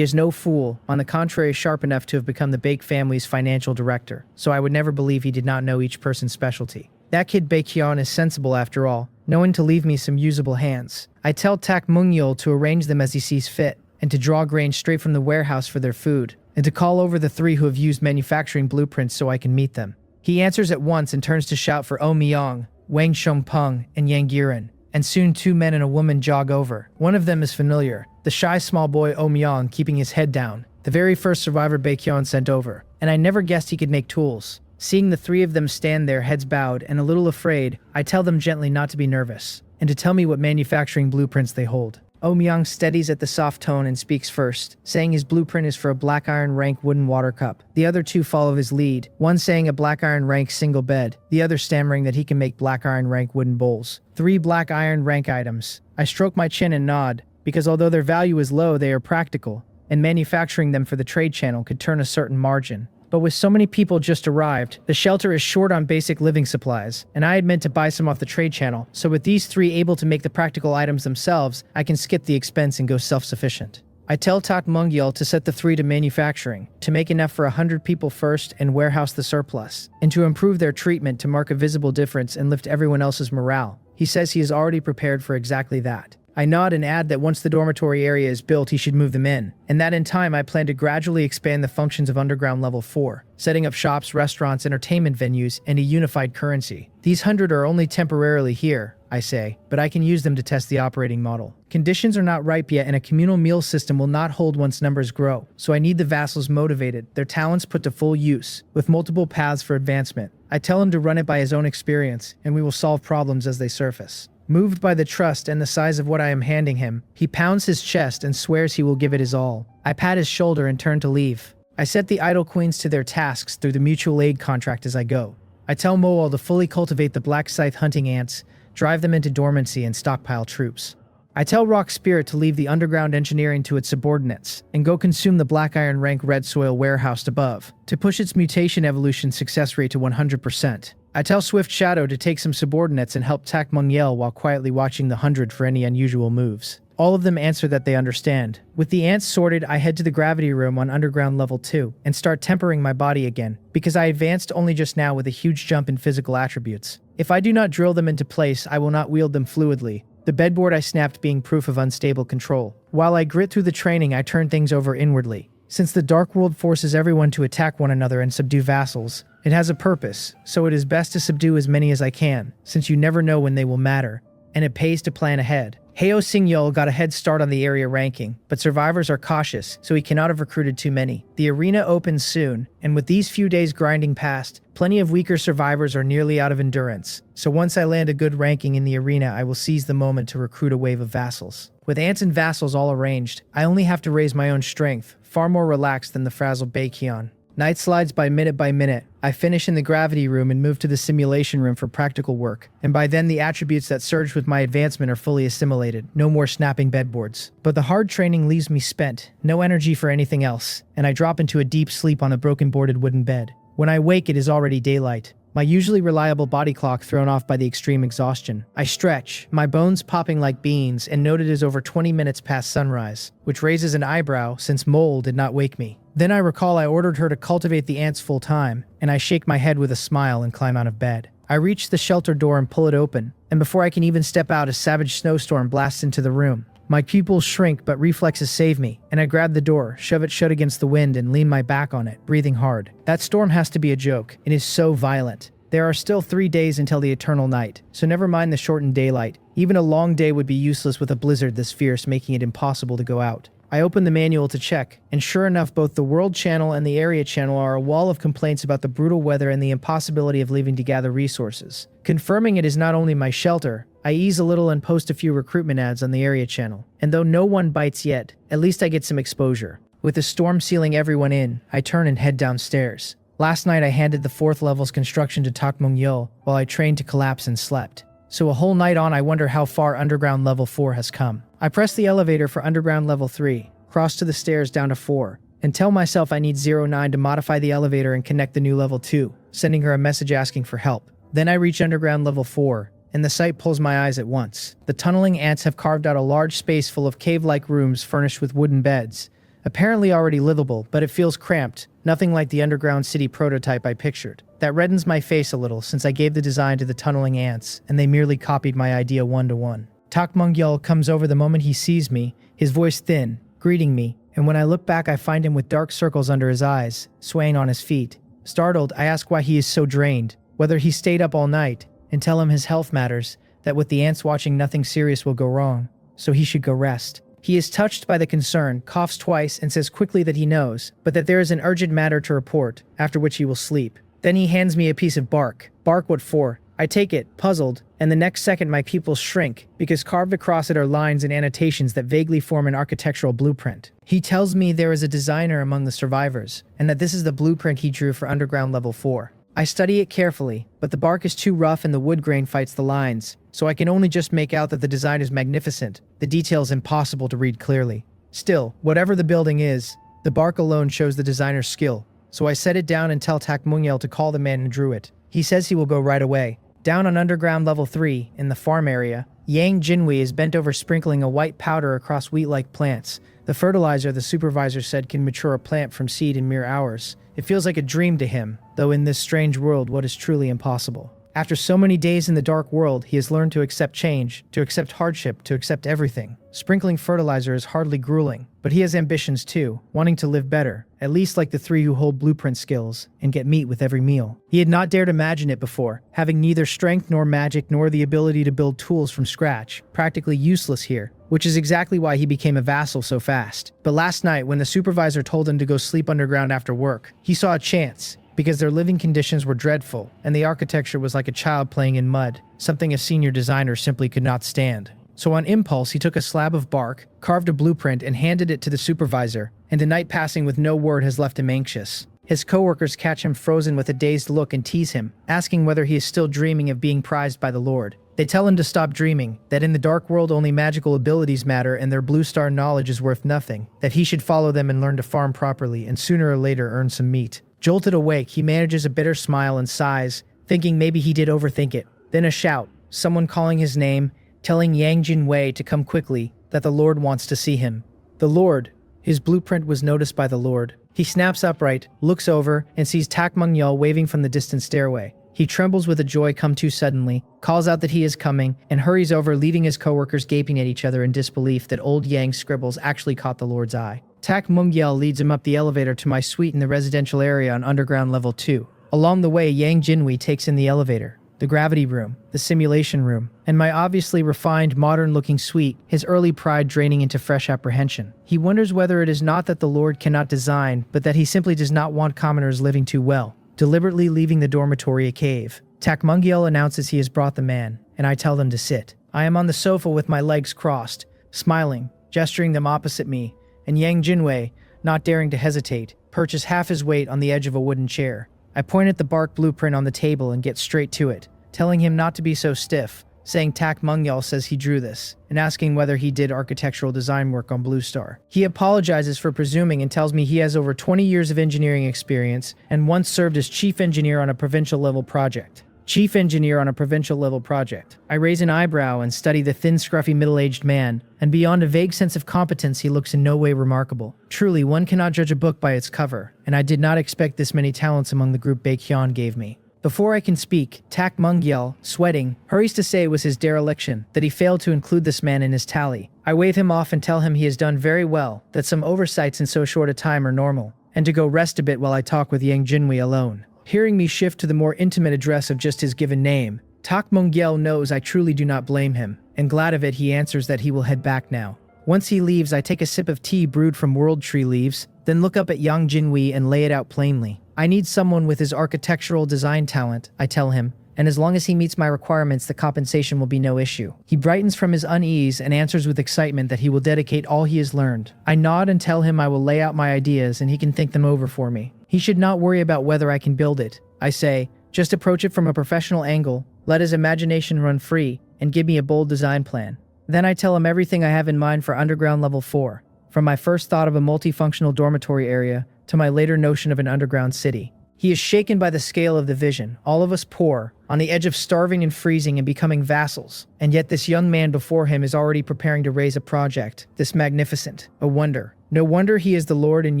no fool, on the contrary sharp enough to have become the Baek family's financial director, so I would never believe he did not know each person's specialty. That kid Baekhyun is sensible after all, knowing to leave me some usable hands. I tell Tak Mung-yo to arrange them as he sees fit, and to draw grain straight from the warehouse for their food, and to call over the 3 who have used manufacturing blueprints so I can meet them. He answers at once and turns to shout for Oh Myung, Wang Shongpeng, and Yang Giran, and soon 2 men and a woman jog over. One of them is familiar, the shy small boy Oh Myung keeping his head down, the very first survivor Baekhyun sent over, and I never guessed he could make tools. Seeing the 3 of them stand there, heads bowed and a little afraid, I tell them gently not to be nervous, and to tell me what manufacturing blueprints they hold. Oh Myung steadies at the soft tone and speaks first, saying his blueprint is for a black iron rank wooden water cup. The other 2 follow his lead, one saying a black iron rank single bed, the other stammering that he can make black iron rank wooden bowls. 3 black iron rank items. I stroke my chin and nod, because although their value is low, they are practical, and manufacturing them for the trade channel could turn a certain margin. But with so many people just arrived, the shelter is short on basic living supplies, and I had meant to buy some off the trade channel, so with these 3 able to make the practical items themselves, I can skip the expense and go self-sufficient. I tell Tak Mung-yo to set the 3 to manufacturing, to make enough for 100 people first and warehouse the surplus, and to improve their treatment to mark a visible difference and lift everyone else's morale. He says he is already prepared for exactly that. I nod and add that once the dormitory area is built, he should move them in, and that in time I plan to gradually expand the functions of Underground Level 4, setting up shops, restaurants, entertainment venues, and a unified currency. These 100 are only temporarily here, I say, but I can use them to test the operating model. Conditions are not ripe yet, and a communal meal system will not hold once numbers grow, so I need the vassals motivated, their talents put to full use, with multiple paths for advancement. I tell him to run it by his own experience, and we will solve problems as they surface. Moved by the trust and the size of what I am handing him, he pounds his chest and swears he will give it his all. I pat his shoulder and turn to leave. I set the idle queens to their tasks through the mutual aid contract as I go. I tell Moal to fully cultivate the black scythe hunting ants, drive them into dormancy, and stockpile troops. I tell Rock Spirit to leave the underground engineering to its subordinates, and go consume the black iron rank red soil warehoused above, to push its mutation evolution success rate to 100%. I tell Swift Shadow to take some subordinates and help Tak Mung-yo while quietly watching the 100 for any unusual moves. All of them answer that they understand. With the ants sorted, I head to the gravity room on Underground Level 2 and start tempering my body again, because I advanced only just now with a huge jump in physical attributes. If I do not drill them into place, I will not wield them fluidly, the bedboard I snapped being proof of unstable control. While I grit through the training, I turn things over inwardly. Since the Dark World forces everyone to attack one another and subdue vassals, It has a purpose, so it is best to subdue as many as I can, since you never know when they will matter, and it pays to plan ahead. Heo Sing-yeol got a head start on the area ranking, but survivors are cautious, so he cannot have recruited too many. The arena opens soon, and with these few days grinding past, plenty of weaker survivors are nearly out of endurance. So once I land a good ranking in the arena, I will seize the moment to recruit a wave of vassals. With ants and vassals all arranged, I only have to raise my own strength, far more relaxed than the frazzled Baekhyun. Night slides by minute. I finish in the gravity room and move to the simulation room for practical work, and by then the attributes that surged with my advancement are fully assimilated, no more snapping bedboards. But the hard training leaves me spent, no energy for anything else, and I drop into a deep sleep on a broken boarded wooden bed. When I wake, it is already daylight. My usually reliable body clock thrown off by the extreme exhaustion. I stretch, my bones popping like beans, and note it is over 20 minutes past sunrise, which raises an eyebrow since Mole did not wake me. Then I recall I ordered her to cultivate the ants full time, and I shake my head with a smile and climb out of bed. I reach the shelter door and pull it open, and before I can even step out, a savage snowstorm blasts into the room. My pupils shrink, but reflexes save me, and I grab the door, shove it shut against the wind, and lean my back on it, breathing hard. That storm has to be a joke. It is so violent. There are still 3 days until the eternal night, so never mind the shortened daylight. Even a long day would be useless with a blizzard this fierce, making it impossible to go out. I open the manual to check, and sure enough, both the World Channel and the Area Channel are a wall of complaints about the brutal weather and the impossibility of leaving to gather resources. Confirming it is not only my shelter, I ease a little and post a few recruitment ads on the Area Channel. And though no one bites yet, at least I get some exposure. With the storm sealing everyone in, I turn and head downstairs. Last night I handed the 4th level's construction to Takmung-yeol while I trained to collapse and slept. So a whole night on, I wonder how far underground level 4 has come. I press the elevator for underground level 3, cross to the stairs down to 4, and tell myself I need 09 to modify the elevator and connect the new level 2, sending her a message asking for help. Then I reach underground level 4, and the sight pulls my eyes at once. The tunneling ants have carved out a large space full of cave-like rooms furnished with wooden beds. Apparently already livable, but it feels cramped, nothing like the underground city prototype I pictured. That reddens my face a little since I gave the design to the tunneling ants, and they merely copied my idea 1-to-1. Takmung-yeol comes over the moment he sees me, his voice thin, greeting me, and when I look back I find him with dark circles under his eyes, swaying on his feet. Startled, I ask why he is so drained, whether he stayed up all night, and tell him his health matters, that with the ants watching nothing serious will go wrong, so he should go rest. He is touched by the concern, coughs twice, and says quickly that he knows, but that there is an urgent matter to report, after which he will sleep. Then he hands me a piece of bark. Bark, what for? I take it, puzzled, and the next second my pupils shrink, because carved across it are lines and annotations that vaguely form an architectural blueprint. He tells me there is a designer among the survivors, and that this is the blueprint he drew for underground level 4. I study it carefully, but the bark is too rough and the wood grain fights the lines, so I can only just make out that the design is magnificent, the details impossible to read clearly. Still, whatever the building is, the bark alone shows the designer's skill, so I set it down and tell Takmung-yeol to call the man who drew it. He says he will go right away. Down on underground level 3, in the farm area, Yang Jinwei is bent over sprinkling a white powder across wheat-like plants, the fertilizer the supervisor said can mature a plant from seed in mere hours. It feels like a dream to him, though in this strange world what is truly impossible. After so many days in the dark world, he has learned to accept change, to accept hardship, to accept everything. Sprinkling fertilizer is hardly grueling, but he has ambitions too, wanting to live better, at least like the 3 who hold blueprint skills, and get meat with every meal. He had not dared imagine it before, having neither strength nor magic nor the ability to build tools from scratch, practically useless here, which is exactly why he became a vassal so fast. But last night, when the supervisor told him to go sleep underground after work, he saw a chance, because their living conditions were dreadful, and the architecture was like a child playing in mud, something a senior designer simply could not stand. So on impulse, he took a slab of bark, carved a blueprint, and handed it to the supervisor, and the night passing with no word has left him anxious. His coworkers catch him frozen with a dazed look and tease him, asking whether he is still dreaming of being prized by the Lord. They tell him to stop dreaming, that in the dark world only magical abilities matter and their blue star knowledge is worth nothing, that he should follow them and learn to farm properly and sooner or later earn some meat. Jolted awake, he manages a bitter smile and sighs, thinking maybe he did overthink it. Then a shout, someone calling his name, telling Yang Jinwei to come quickly, that the Lord wants to see him. The Lord. His blueprint was noticed by the Lord. He snaps upright, looks over, and sees Takmung-yeol waving from the distant stairway. He trembles with a joy come too suddenly, calls out that he is coming, and hurries over, leaving his coworkers gaping at each other in disbelief that old Yang's scribbles actually caught the Lord's eye. Takmung-yeol leads him up the elevator to my suite in the residential area on underground level 2. Along the way, Yang Jinhui takes in the elevator, the gravity room, the simulation room, and my obviously refined, modern-looking suite, his early pride draining into fresh apprehension. He wonders whether it is not that the Lord cannot design, but that he simply does not want commoners living too well, deliberately leaving the dormitory a cave. Takmungyel announces he has brought the man, and I tell them to sit. I am on the sofa with my legs crossed, smiling, gesturing them opposite me, and Yang Jinhui, not daring to hesitate, perches half his weight on the edge of a wooden chair. I point at the bark blueprint on the table and get straight to it, telling him not to be so stiff, saying Takmungyel says he drew this, and asking whether he did architectural design work on Blue Star. He apologizes for presuming and tells me he has over 20 years of engineering experience and once served as chief engineer on a provincial-level project. Chief engineer on a provincial-level project. I raise an eyebrow and study the thin, scruffy, middle-aged man, and beyond a vague sense of competence, he looks in no way remarkable. Truly, one cannot judge a book by its cover, and I did not expect this many talents among the group Baekhyun gave me. Before I can speak, Takmungyel, sweating, hurries to say it was his dereliction, that he failed to include this man in his tally. I wave him off and tell him he has done very well, that some oversights in so short a time are normal, and to go rest a bit while I talk with Yang Jinhui alone. Hearing me shift to the more intimate address of just his given name, Takmungyel knows I truly do not blame him, and glad of it he answers that he will head back now. Once he leaves, I take a sip of tea brewed from world tree leaves, then look up at Yang Jinhui and lay it out plainly. I need someone with his architectural design talent, I tell him, and as long as he meets my requirements, the compensation will be no issue. He brightens from his unease and answers with excitement that he will dedicate all he has learned. I nod and tell him I will lay out my ideas and he can think them over for me. He should not worry about whether I can build it. I say, just approach it from a professional angle, let his imagination run free, and give me a bold design plan. Then I tell him everything I have in mind for underground level 4, from my first thought of a multifunctional dormitory area to my later notion of an underground city. He is shaken by the scale of the vision, all of us poor, on the edge of starving and freezing and becoming vassals, and yet this young man before him is already preparing to raise a project, this magnificent, a wonder. No wonder he is the lord and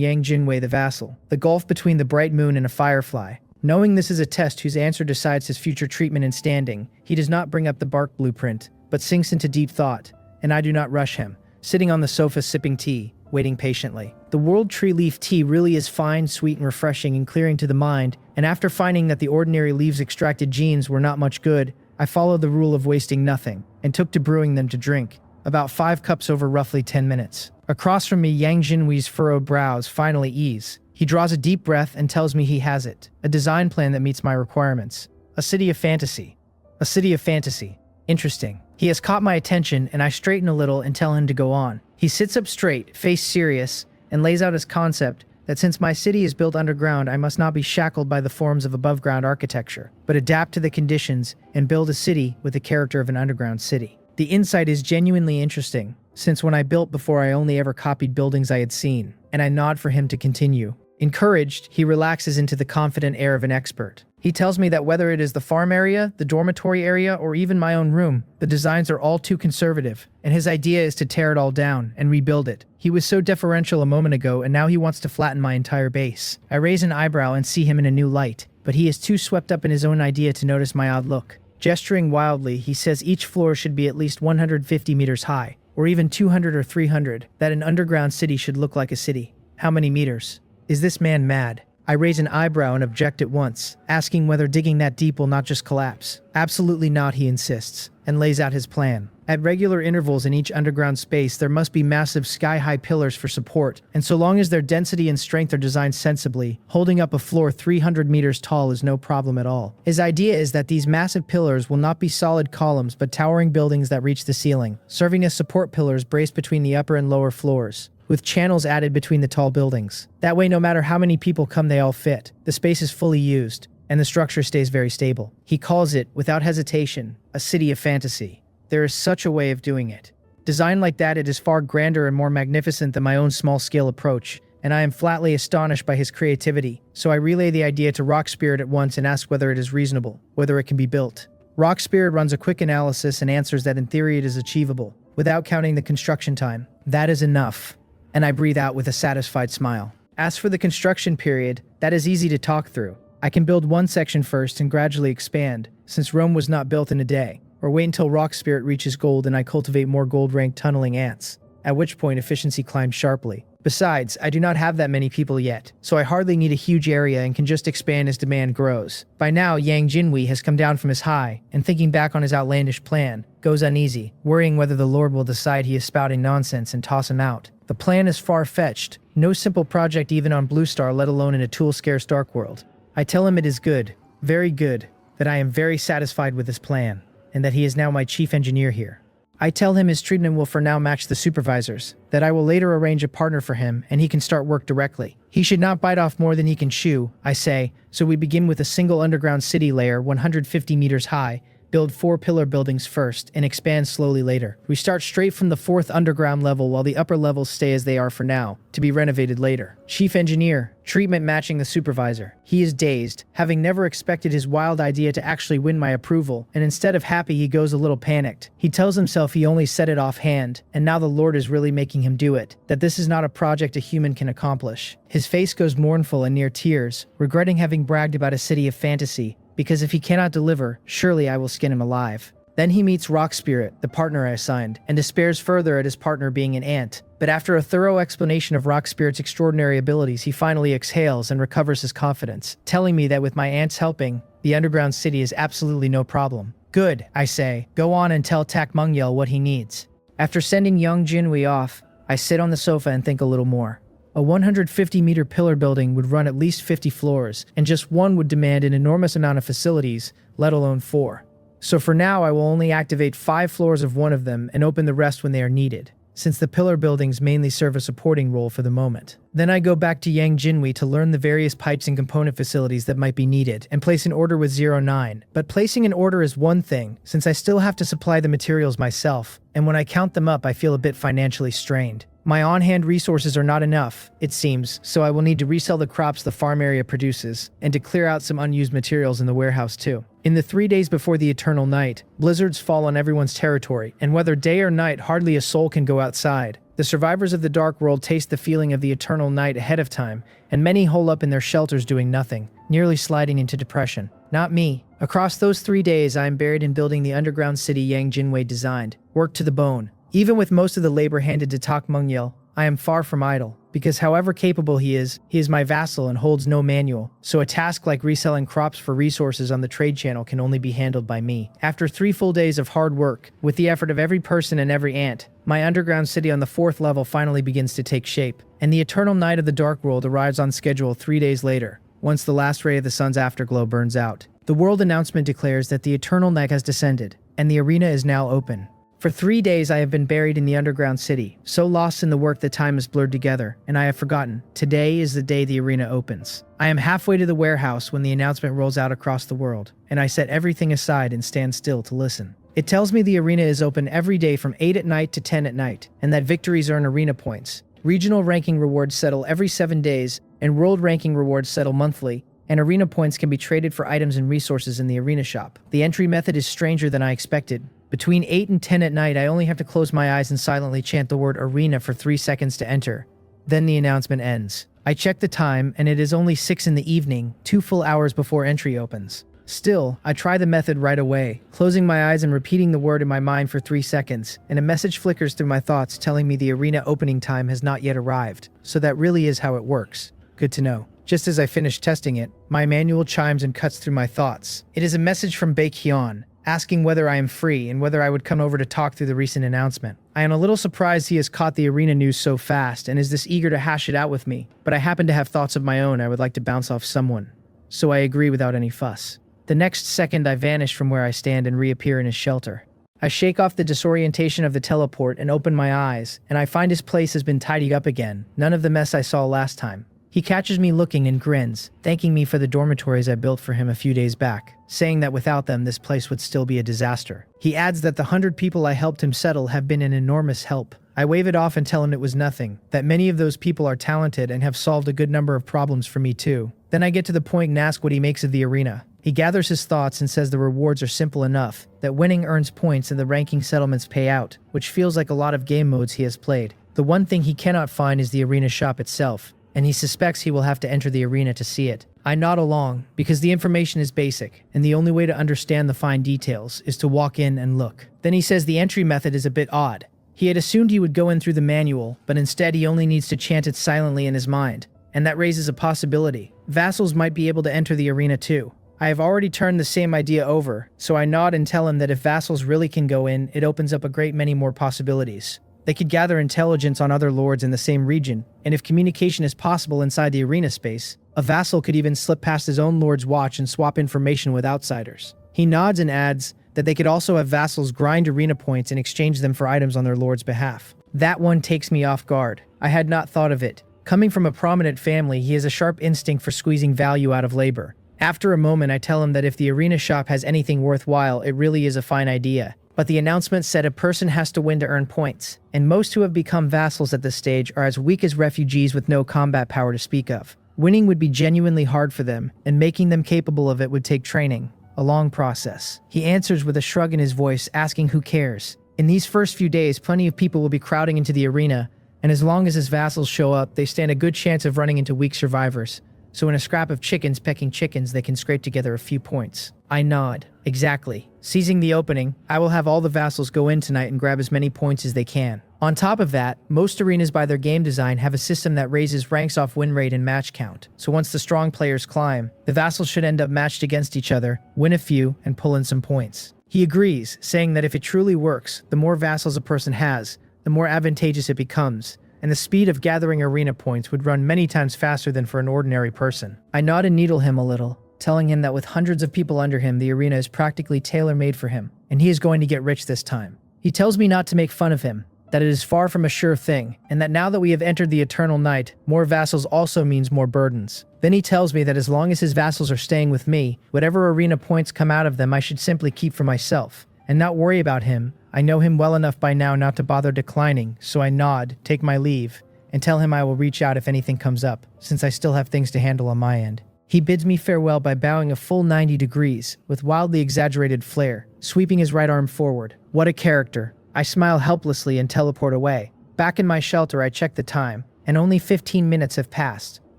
Yang Jinhui the vassal, the gulf between the bright moon and a firefly. Knowing this is a test whose answer decides his future treatment and standing, he does not bring up the bark blueprint, but sinks into deep thought, and I do not rush him, sitting on the sofa sipping tea, waiting patiently. The world tree leaf tea really is fine, sweet, and refreshing and clearing to the mind, and after finding that the ordinary leaves extracted genes were not much good, I followed the rule of wasting nothing, and took to brewing them to drink, about 5 cups over roughly 10 minutes. Across from me, Yang Jinhui's furrowed brows finally ease. He draws a deep breath and tells me he has it, a design plan that meets my requirements. A city of fantasy. A city of fantasy. Interesting. He has caught my attention, and I straighten a little and tell him to go on. He sits up straight, face serious, and lays out his concept that since my city is built underground, I must not be shackled by the forms of above-ground architecture, but adapt to the conditions and build a city with the character of an underground city. The insight is genuinely interesting, since when I built before I only ever copied buildings I had seen, and I nod for him to continue. Encouraged, he relaxes into the confident air of an expert. He tells me that whether it is the farm area, the dormitory area, or even my own room, the designs are all too conservative, and his idea is to tear it all down and rebuild it. He was so deferential a moment ago, and now he wants to flatten my entire base. I raise an eyebrow and see him in a new light, but he is too swept up in his own idea to notice my odd look. Gesturing wildly, he says each floor should be at least 150 meters high, or even 200 or 300, that an underground city should look like a city. How many meters? Is this man mad? I raise an eyebrow and object at once, asking whether digging that deep will not just collapse. Absolutely not, he insists, and lays out his plan. At regular intervals in each underground space, there must be massive sky-high pillars for support, and so long as their density and strength are designed sensibly, holding up a floor 300 meters tall is no problem at all. His idea is that these massive pillars will not be solid columns but towering buildings that reach the ceiling, serving as support pillars braced between the upper and lower floors, with channels added between the tall buildings. That way, no matter how many people come, they all fit. The space is fully used, and the structure stays very stable. He calls it, without hesitation, a city of fantasy. There is such a way of doing it. Designed like that, it is far grander and more magnificent than my own small-scale approach, and I am flatly astonished by his creativity, so I relay the idea to Rock Spirit at once and ask whether it is reasonable, whether it can be built. Rock Spirit runs a quick analysis and answers that in theory it is achievable, without counting the construction time. That is enough. And I breathe out with a satisfied smile. As for the construction period, that is easy to talk through. I can build one section first and gradually expand, since Rome was not built in a day, or wait until Rock Spirit reaches gold and I cultivate more gold-ranked tunneling ants, at which point efficiency climbs sharply. Besides, I do not have that many people yet, so I hardly need a huge area and can just expand as demand grows. By now, Yang Jinhui has come down from his high, and thinking back on his outlandish plan, goes uneasy, worrying whether the Lord will decide he is spouting nonsense and toss him out. The plan is far-fetched, no simple project even on Blue Star, let alone in a tool-scarce dark world. I tell him it is good, very good, that I am very satisfied with his plan, and that he is now my chief engineer here. I tell him his treatment will for now match the supervisor's, that I will later arrange a partner for him and he can start work directly. He should not bite off more than he can chew, I say, so we begin with a single underground city layer 150 meters high, build 4 pillar buildings first, and expand slowly later. We start straight from the 4th underground level while the upper levels stay as they are for now, to be renovated later. Chief engineer, treatment matching the supervisor. He is dazed, having never expected his wild idea to actually win my approval, and instead of happy he goes a little panicked. He tells himself he only said it offhand, and now the Lord is really making him do it, that this is not a project a human can accomplish. His face goes mournful and near tears, regretting having bragged about a city of fantasy, because if he cannot deliver, surely I will skin him alive. Then he meets Rock Spirit, the partner I assigned, and despairs further at his partner being an ant. But after a thorough explanation of Rock Spirit's extraordinary abilities, he finally exhales and recovers his confidence, telling me that with my ants helping, the underground city is absolutely no problem. Good, I say. Go on and tell Tak Mungyel what he needs. After sending Yang Jinhui off, I sit on the sofa and think a little more. A 150-meter pillar building would run at least 50 floors, and just one would demand an enormous amount of facilities, let alone 4. So for now, I will only activate 5 floors of one of them and open the rest when they are needed, since the pillar buildings mainly serve a supporting role for the moment. Then I go back to Yang Jinhui to learn the various pipes and component facilities that might be needed, and place an order with 09. But placing an order is one thing, since I still have to supply the materials myself, and when I count them up I feel a bit financially strained. My on-hand resources are not enough, it seems, so I will need to resell the crops the farm area produces, and to clear out some unused materials in the warehouse too. In the 3 days before the eternal night, blizzards fall on everyone's territory, and whether day or night, hardly a soul can go outside. The survivors of the dark world taste the feeling of the eternal night ahead of time, and many hole up in their shelters doing nothing, nearly sliding into depression. Not me. Across those 3 days, I am buried in building the underground city Yang Jinhui designed, worked to the bone. Even with most of the labor handed to Tak Mungyel, I am far from idle, because however capable he is my vassal and holds no manual, so a task like reselling crops for resources on the trade channel can only be handled by me. After 3 full days of hard work, with the effort of every person and every ant, my underground city on the 4th level finally begins to take shape, and the eternal night of the dark world arrives on schedule 3 days later, once the last ray of the sun's afterglow burns out. The world announcement declares that the eternal night has descended, and the arena is now open. For 3 days I have been buried in the underground city, so lost in the work that time has blurred together, and I have forgotten. Today is the day the arena opens. I am halfway to the warehouse when the announcement rolls out across the world, and I set everything aside and stand still to listen. It tells me the arena is open every day from 8 at night to 10 at night, and that victories earn arena points. Regional ranking rewards settle every 7 days, and world ranking rewards settle monthly, and arena points can be traded for items and resources in the arena shop. The entry method is stranger than I expected. Between 8 and 10 at night, I only have to close my eyes and silently chant the word arena for 3 seconds to enter. Then the announcement ends. I check the time, and it is only 6 in the evening, 2 full hours before entry opens. Still, I try the method right away, closing my eyes and repeating the word in my mind for 3 seconds, and a message flickers through my thoughts telling me the arena opening time has not yet arrived. So that really is how it works. Good to know. Just as I finish testing it, my manual chimes and cuts through my thoughts. It is a message from Baekhyun, asking whether I am free and whether I would come over to talk through the recent announcement. I am a little surprised he has caught the arena news so fast and is this eager to hash it out with me, but I happen to have thoughts of my own I would like to bounce off someone. So I agree without any fuss. The next second I vanish from where I stand and reappear in his shelter. I shake off the disorientation of the teleport and open my eyes, and I find his place has been tidied up again, none of the mess I saw last time. He catches me looking and grins, thanking me for the dormitories I built for him a few days back, saying that without them this place would still be a disaster. He adds that the 100 people I helped him settle have been an enormous help. I wave it off and tell him it was nothing, that many of those people are talented and have solved a good number of problems for me too. Then I get to the point and ask what he makes of the arena. He gathers his thoughts and says the rewards are simple enough, that winning earns points and the ranking settlements pay out, which feels like a lot of game modes he has played. The one thing he cannot find is the arena shop itself, and he suspects he will have to enter the arena to see it. I nod along, because the information is basic, and the only way to understand the fine details is to walk in and look. Then he says the entry method is a bit odd, He had assumed he would go in through the manual, but instead he only needs to chant it silently in his mind. And that raises a possibility. Vassals might be able to enter the arena too. I have already turned the same idea over, so I nod and tell him that if vassals really can go in, it opens up a great many more possibilities. They could gather intelligence on other lords in the same region, and if communication is possible inside the arena space, a vassal could even slip past his own lord's watch and swap information with outsiders. He nods and adds that they could also have vassals grind arena points and exchange them for items on their lord's behalf. That one takes me off guard. I had not thought of it. Coming from a prominent family, he has a sharp instinct for squeezing value out of labor. After a moment, I tell him that if the arena shop has anything worthwhile, it really is a fine idea. But the announcement said a person has to win to earn points, and most who have become vassals at this stage are as weak as refugees with no combat power to speak of. Winning would be genuinely hard for them, and making them capable of it would take training. A long process. He answers with a shrug in his voice, asking who cares. In these first few days, plenty of people will be crowding into the arena, and as long as his vassals show up, they stand a good chance of running into weak survivors. So in a scrap of chickens pecking chickens, they can scrape together a few points. I nod. Exactly. Seizing the opening, I will have all the vassals go in tonight and grab as many points as they can. On top of that, most arenas by their game design have a system that raises ranks off win rate and match count. So once the strong players climb, the vassals should end up matched against each other, win a few, and pull in some points. He agrees, saying that if it truly works, the more vassals a person has, the more advantageous it becomes, and the speed of gathering arena points would run many times faster than for an ordinary person. I nod and needle him a little, telling him that with hundreds of people under him, the arena is practically tailor-made for him, and he is going to get rich this time. He tells me not to make fun of him, that it is far from a sure thing, and that now that we have entered the eternal night, more vassals also means more burdens. Then he tells me that as long as his vassals are staying with me, whatever arena points come out of them I should simply keep for myself, and not worry about him. I know him well enough by now not to bother declining, so I nod, take my leave, and tell him I will reach out if anything comes up, since I still have things to handle on my end. He bids me farewell by bowing a full 90 degrees, with wildly exaggerated flair, sweeping his right arm forward. What a character. I smile helplessly and teleport away. Back in my shelter, I check the time, and only 15 minutes have passed.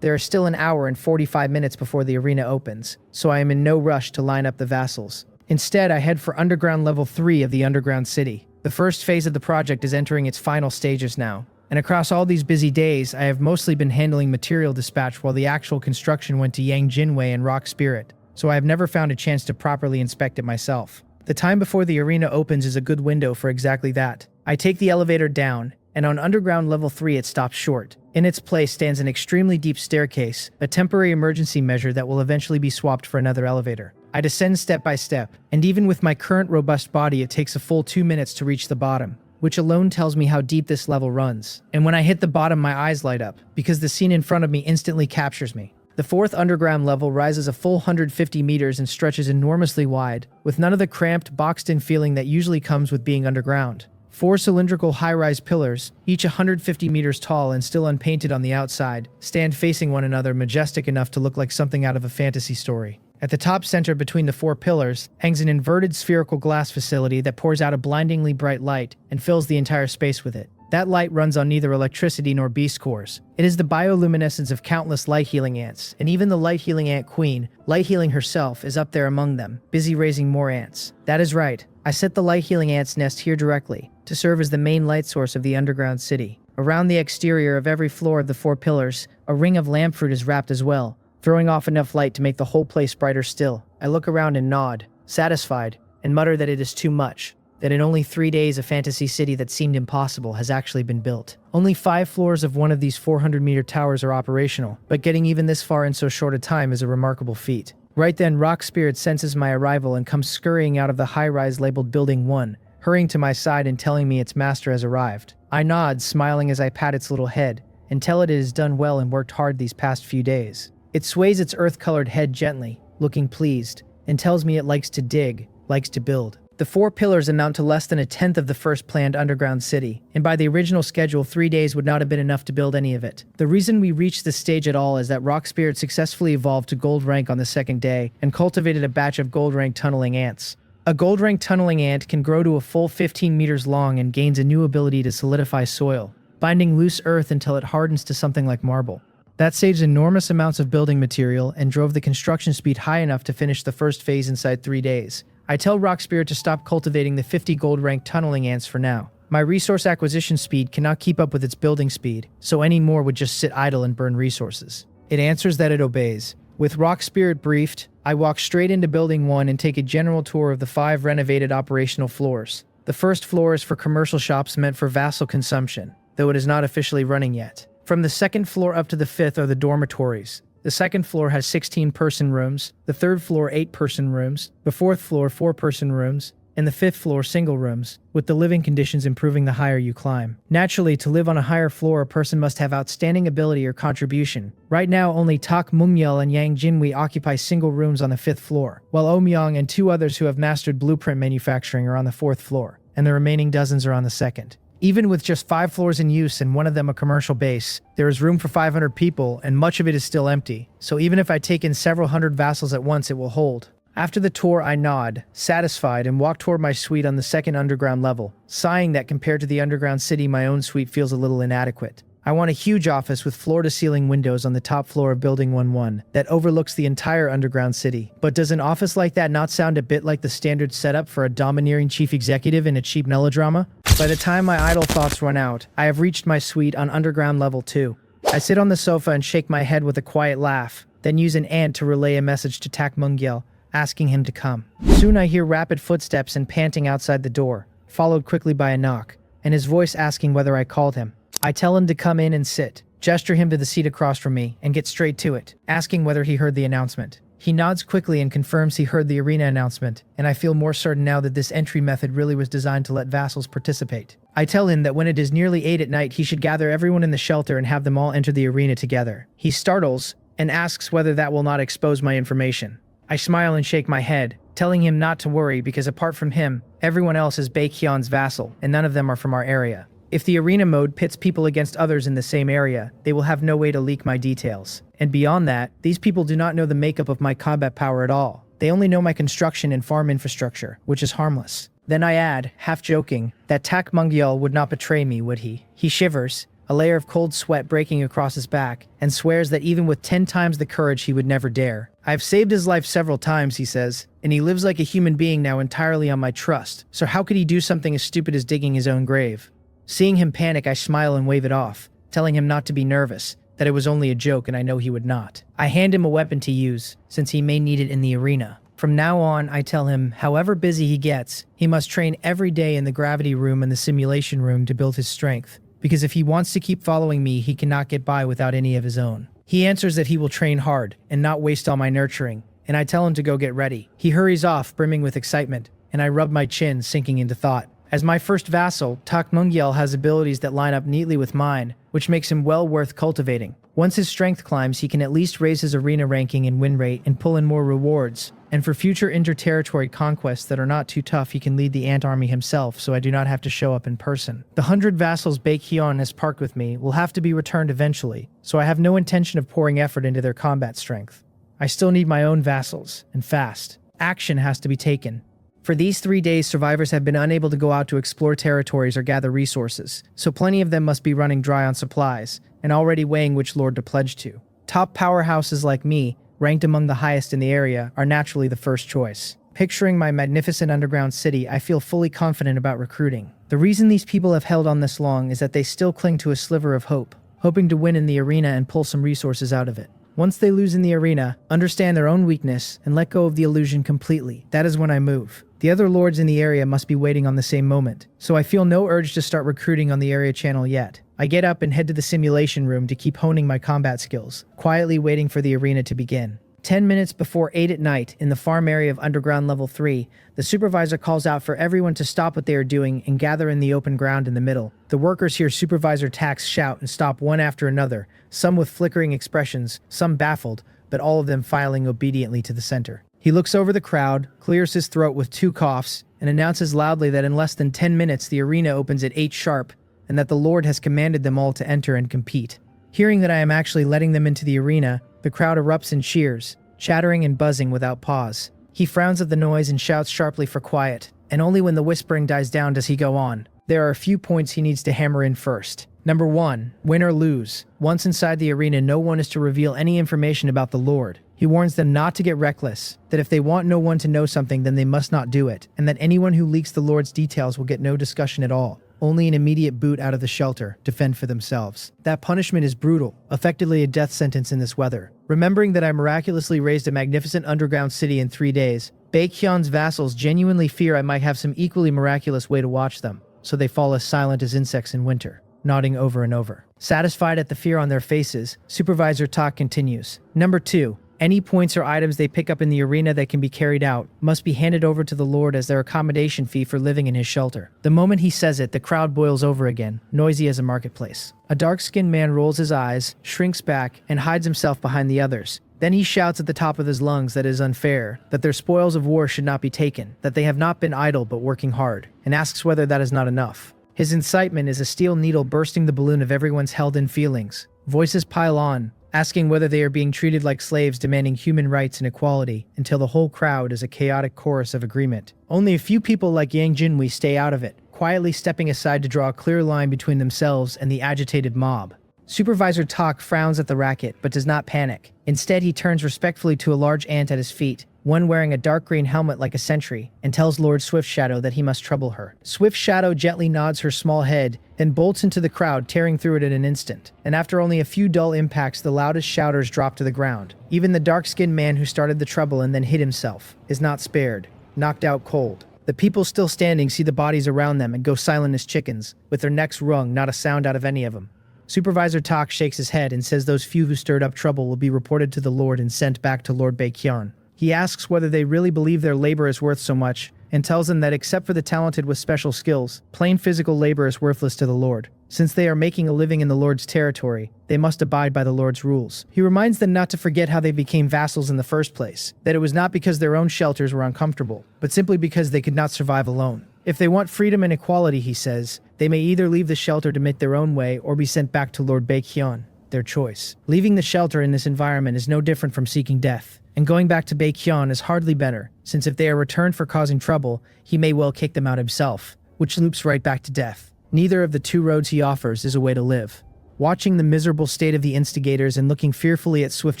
There is still an hour and 45 minutes before the arena opens, so I am in no rush to line up the vassals. Instead, I head for Underground Level 3 of the Underground City. The first phase of the project is entering its final stages now, and across all these busy days, I have mostly been handling material dispatch while the actual construction went to Yang Jinwei and Rock Spirit, so I have never found a chance to properly inspect it myself. The time before the arena opens is a good window for exactly that. I take the elevator down, and on Underground Level 3 it stops short. In its place stands an extremely deep staircase, a temporary emergency measure that will eventually be swapped for another elevator. I descend step by step, and even with my current robust body it takes a full 2 minutes to reach the bottom, which alone tells me how deep this level runs. And when I hit the bottom my eyes light up, because the scene in front of me instantly captures me. The fourth underground level rises a full 150 meters and stretches enormously wide, with none of the cramped, boxed-in feeling that usually comes with being underground. 4 cylindrical high-rise pillars, each 150 meters tall and still unpainted on the outside, stand facing one another, majestic enough to look like something out of a fantasy story. At the top center between the 4 pillars hangs an inverted spherical glass facility that pours out a blindingly bright light and fills the entire space with it. That light runs on neither electricity nor beast cores. It is the bioluminescence of countless light-healing ants, and even the light-healing ant queen, light-healing herself, is up there among them, busy raising more ants. That is right. I set the light-healing ant's nest here directly, to serve as the main light source of the underground city. Around the exterior of every floor of the 4 pillars, a ring of lamp fruit is wrapped as well, throwing off enough light to make the whole place brighter still. I look around and nod, satisfied, and mutter that it is too much. That in only 3 days a fantasy city that seemed impossible has actually been built. Only 5 floors of one of these 400-meter towers are operational, but getting even this far in so short a time is a remarkable feat. Right then, Rock Spirit senses my arrival and comes scurrying out of the high-rise labeled Building 1, hurrying to my side and telling me its master has arrived. I nod, smiling as I pat its little head, and tell it has done well and worked hard these past few days. It sways its earth-colored head gently, looking pleased, and tells me it likes to dig, likes to build. The 4 pillars amount to less than a tenth of the first planned underground city, and by the original schedule 3 days would not have been enough to build any of it. The reason we reached this stage at all is that Rock Spirit successfully evolved to gold rank on the second day and cultivated a batch of gold rank tunneling ants. A gold rank tunneling ant can grow to a full 15 meters long and gains a new ability to solidify soil, binding loose earth until it hardens to something like marble. That saves enormous amounts of building material and drove the construction speed high enough to finish the first phase inside 3 days. I tell Rock Spirit to stop cultivating the 50 gold rank tunneling ants for now. My resource acquisition speed cannot keep up with its building speed, so any more would just sit idle and burn resources. It answers that it obeys. With Rock Spirit briefed, I walk straight into Building 1 and take a general tour of the 5 renovated operational floors. The first floor is for commercial shops meant for vassal consumption, though it is not officially running yet. From the second floor up to the 5th are the dormitories. The second floor has 16-person rooms, the third floor 8-person rooms, the fourth floor 4-person rooms, and the 5th floor single rooms, with the living conditions improving the higher you climb. Naturally, to live on a higher floor, a person must have outstanding ability or contribution. Right now, only Tak Mungyel and Yang Jinwi occupy single rooms on the 5th floor, while Omyang and 2 others who have mastered blueprint manufacturing are on the 4th floor, and the remaining dozens are on the 2nd. Even with just 5 floors in use and one of them a commercial base, there is room for 500 people and much of it is still empty, so even if I take in several hundred vassals at once, it will hold. After the tour, I nod, satisfied, and walk toward my suite on the 2nd underground level, sighing that compared to the underground city, my own suite feels a little inadequate. I want a huge office with floor-to-ceiling windows on the top floor of Building 1-1 that overlooks the entire underground city. But does an office like that not sound a bit like the standard setup for a domineering chief executive in a cheap melodrama? By the time my idle thoughts run out, I have reached my suite on underground level 2. I sit on the sofa and shake my head with a quiet laugh, then use an ant to relay a message to Tak Mungyel, asking him to come. Soon I hear rapid footsteps and panting outside the door, followed quickly by a knock, and his voice asking whether I called him. I tell him to come in and sit, gesture him to the seat across from me, and get straight to it, asking whether he heard the announcement. He nods quickly and confirms he heard the arena announcement, and I feel more certain now that this entry method really was designed to let vassals participate. I tell him that when it is nearly 8 at night, he should gather everyone in the shelter and have them all enter the arena together. He startles and asks whether that will not expose my information. I smile and shake my head, telling him not to worry because apart from him, everyone else is Baekhyun's vassal, and none of them are from our area. If the arena mode pits people against others in the same area, they will have no way to leak my details. And beyond that, these people do not know the makeup of my combat power at all. They only know my construction and farm infrastructure, which is harmless. Then I add, half joking, that Tak Mungyel would not betray me, would he? He shivers, a layer of cold sweat breaking across his back, and swears that even with 10 times the courage he would never dare. I've saved his life several times, he says, and he lives like a human being now entirely on my trust, so how could he do something as stupid as digging his own grave? Seeing him panic, I smile and wave it off, telling him not to be nervous, that it was only a joke and I know he would not. I hand him a weapon to use, since he may need it in the arena. From now on, I tell him, however busy he gets, he must train every day in the gravity room and the simulation room to build his strength, because if he wants to keep following me, he cannot get by without any of his own. He answers that he will train hard and not waste all my nurturing, and I tell him to go get ready. He hurries off, brimming with excitement, and I rub my chin, sinking into thought. As my first vassal, Tak Mungyel has abilities that line up neatly with mine, which makes him well worth cultivating. Once his strength climbs, he can at least raise his arena ranking and win rate and pull in more rewards. And for future inter-territory conquests that are not too tough, he can lead the ant army himself, so I do not have to show up in person. The 100 vassals Baekhyun has parked with me will have to be returned eventually, so I have no intention of pouring effort into their combat strength. I still need my own vassals, and fast. Action has to be taken. For these 3 days, survivors have been unable to go out to explore territories or gather resources, so plenty of them must be running dry on supplies, and already weighing which lord to pledge to. Top powerhouses like me, ranked among the highest in the area, are naturally the first choice. Picturing my magnificent underground city, I feel fully confident about recruiting. The reason these people have held on this long is that they still cling to a sliver of hope, hoping to win in the arena and pull some resources out of it. Once they lose in the arena, understand their own weakness, and let go of the illusion completely, that is when I move. The other lords in the area must be waiting on the same moment, so I feel no urge to start recruiting on the area channel yet. I get up and head to the simulation room to keep honing my combat skills, quietly waiting for the arena to begin. 10 minutes before 8 at night, in the farm area of underground level 3, the supervisor calls out for everyone to stop what they are doing and gather in the open ground in the middle. The workers hear Supervisor Tax shout and stop one after another, some with flickering expressions, some baffled, but all of them filing obediently to the center. He looks over the crowd, clears his throat with 2 coughs, and announces loudly that in less than 10 minutes the arena opens at 8 sharp, and that the Lord has commanded them all to enter and compete. Hearing that I am actually letting them into the arena, the crowd erupts in cheers, chattering and buzzing without pause. He frowns at the noise and shouts sharply for quiet, and only when the whispering dies down does he go on. There are a few points he needs to hammer in first. Number 1, win or lose. Once inside the arena, no one is to reveal any information about the Lord. He warns them not to get reckless, that if they want no one to know something, then they must not do it, and that anyone who leaks the Lord's details will get no discussion at all. only an immediate boot out of the shelter to fend for themselves. That punishment is brutal, effectively a death sentence in this weather. Remembering that I miraculously raised a magnificent underground city in 3 days, Baekhyun's vassals genuinely fear I might have some equally miraculous way to watch them, so they fall as silent as insects in winter, nodding over and over. Satisfied at the fear on their faces, Supervisor Tak continues. Number 2. Any points or items they pick up in the arena that can be carried out must be handed over to the Lord as their accommodation fee for living in his shelter. The moment he says it, the crowd boils over again, noisy as a marketplace. A dark-skinned man rolls his eyes, shrinks back, and hides himself behind the others. Then he shouts at the top of his lungs that it is unfair, that their spoils of war should not be taken, that they have not been idle but working hard, and asks whether that is not enough. His incitement is a steel needle bursting the balloon of everyone's held-in feelings. Voices pile on, asking whether they are being treated like slaves demanding human rights and equality, until the whole crowd is a chaotic chorus of agreement. Only a few people like Yang Jinwi stay out of it, quietly stepping aside to draw a clear line between themselves and the agitated mob. Supervisor Tak frowns at the racket, but does not panic. Instead, he turns respectfully to a large ant at his feet, one wearing a dark green helmet like a sentry, and tells Lord Swift Shadow that he must trouble her. Swift Shadow gently nods her small head, then bolts into the crowd, tearing through it in an instant. And after only a few dull impacts, the loudest shouters drop to the ground. Even the dark-skinned man who started the trouble and then hid himself is not spared, knocked out cold. The people still standing see the bodies around them and go silent as chickens, with their necks wrung, not a sound out of any of them. Supervisor Tak shakes his head and says those few who stirred up trouble will be reported to the Lord and sent back to Lord Baekhyun. He asks whether they really believe their labor is worth so much, and tells them that except for the talented with special skills, plain physical labor is worthless to the Lord. Since they are making a living in the Lord's territory, they must abide by the Lord's rules. He reminds them not to forget how they became vassals in the first place, that it was not because their own shelters were uncomfortable, but simply because they could not survive alone. If they want freedom and equality, he says, they may either leave the shelter to make their own way or be sent back to Lord Baekhyun, their choice. Leaving the shelter in this environment is no different from seeking death. And going back to Baekhyun is hardly better, since if they are returned for causing trouble, he may well kick them out himself, which loops right back to death. Neither of the two roads he offers is a way to live. Watching the miserable state of the instigators and looking fearfully at Swift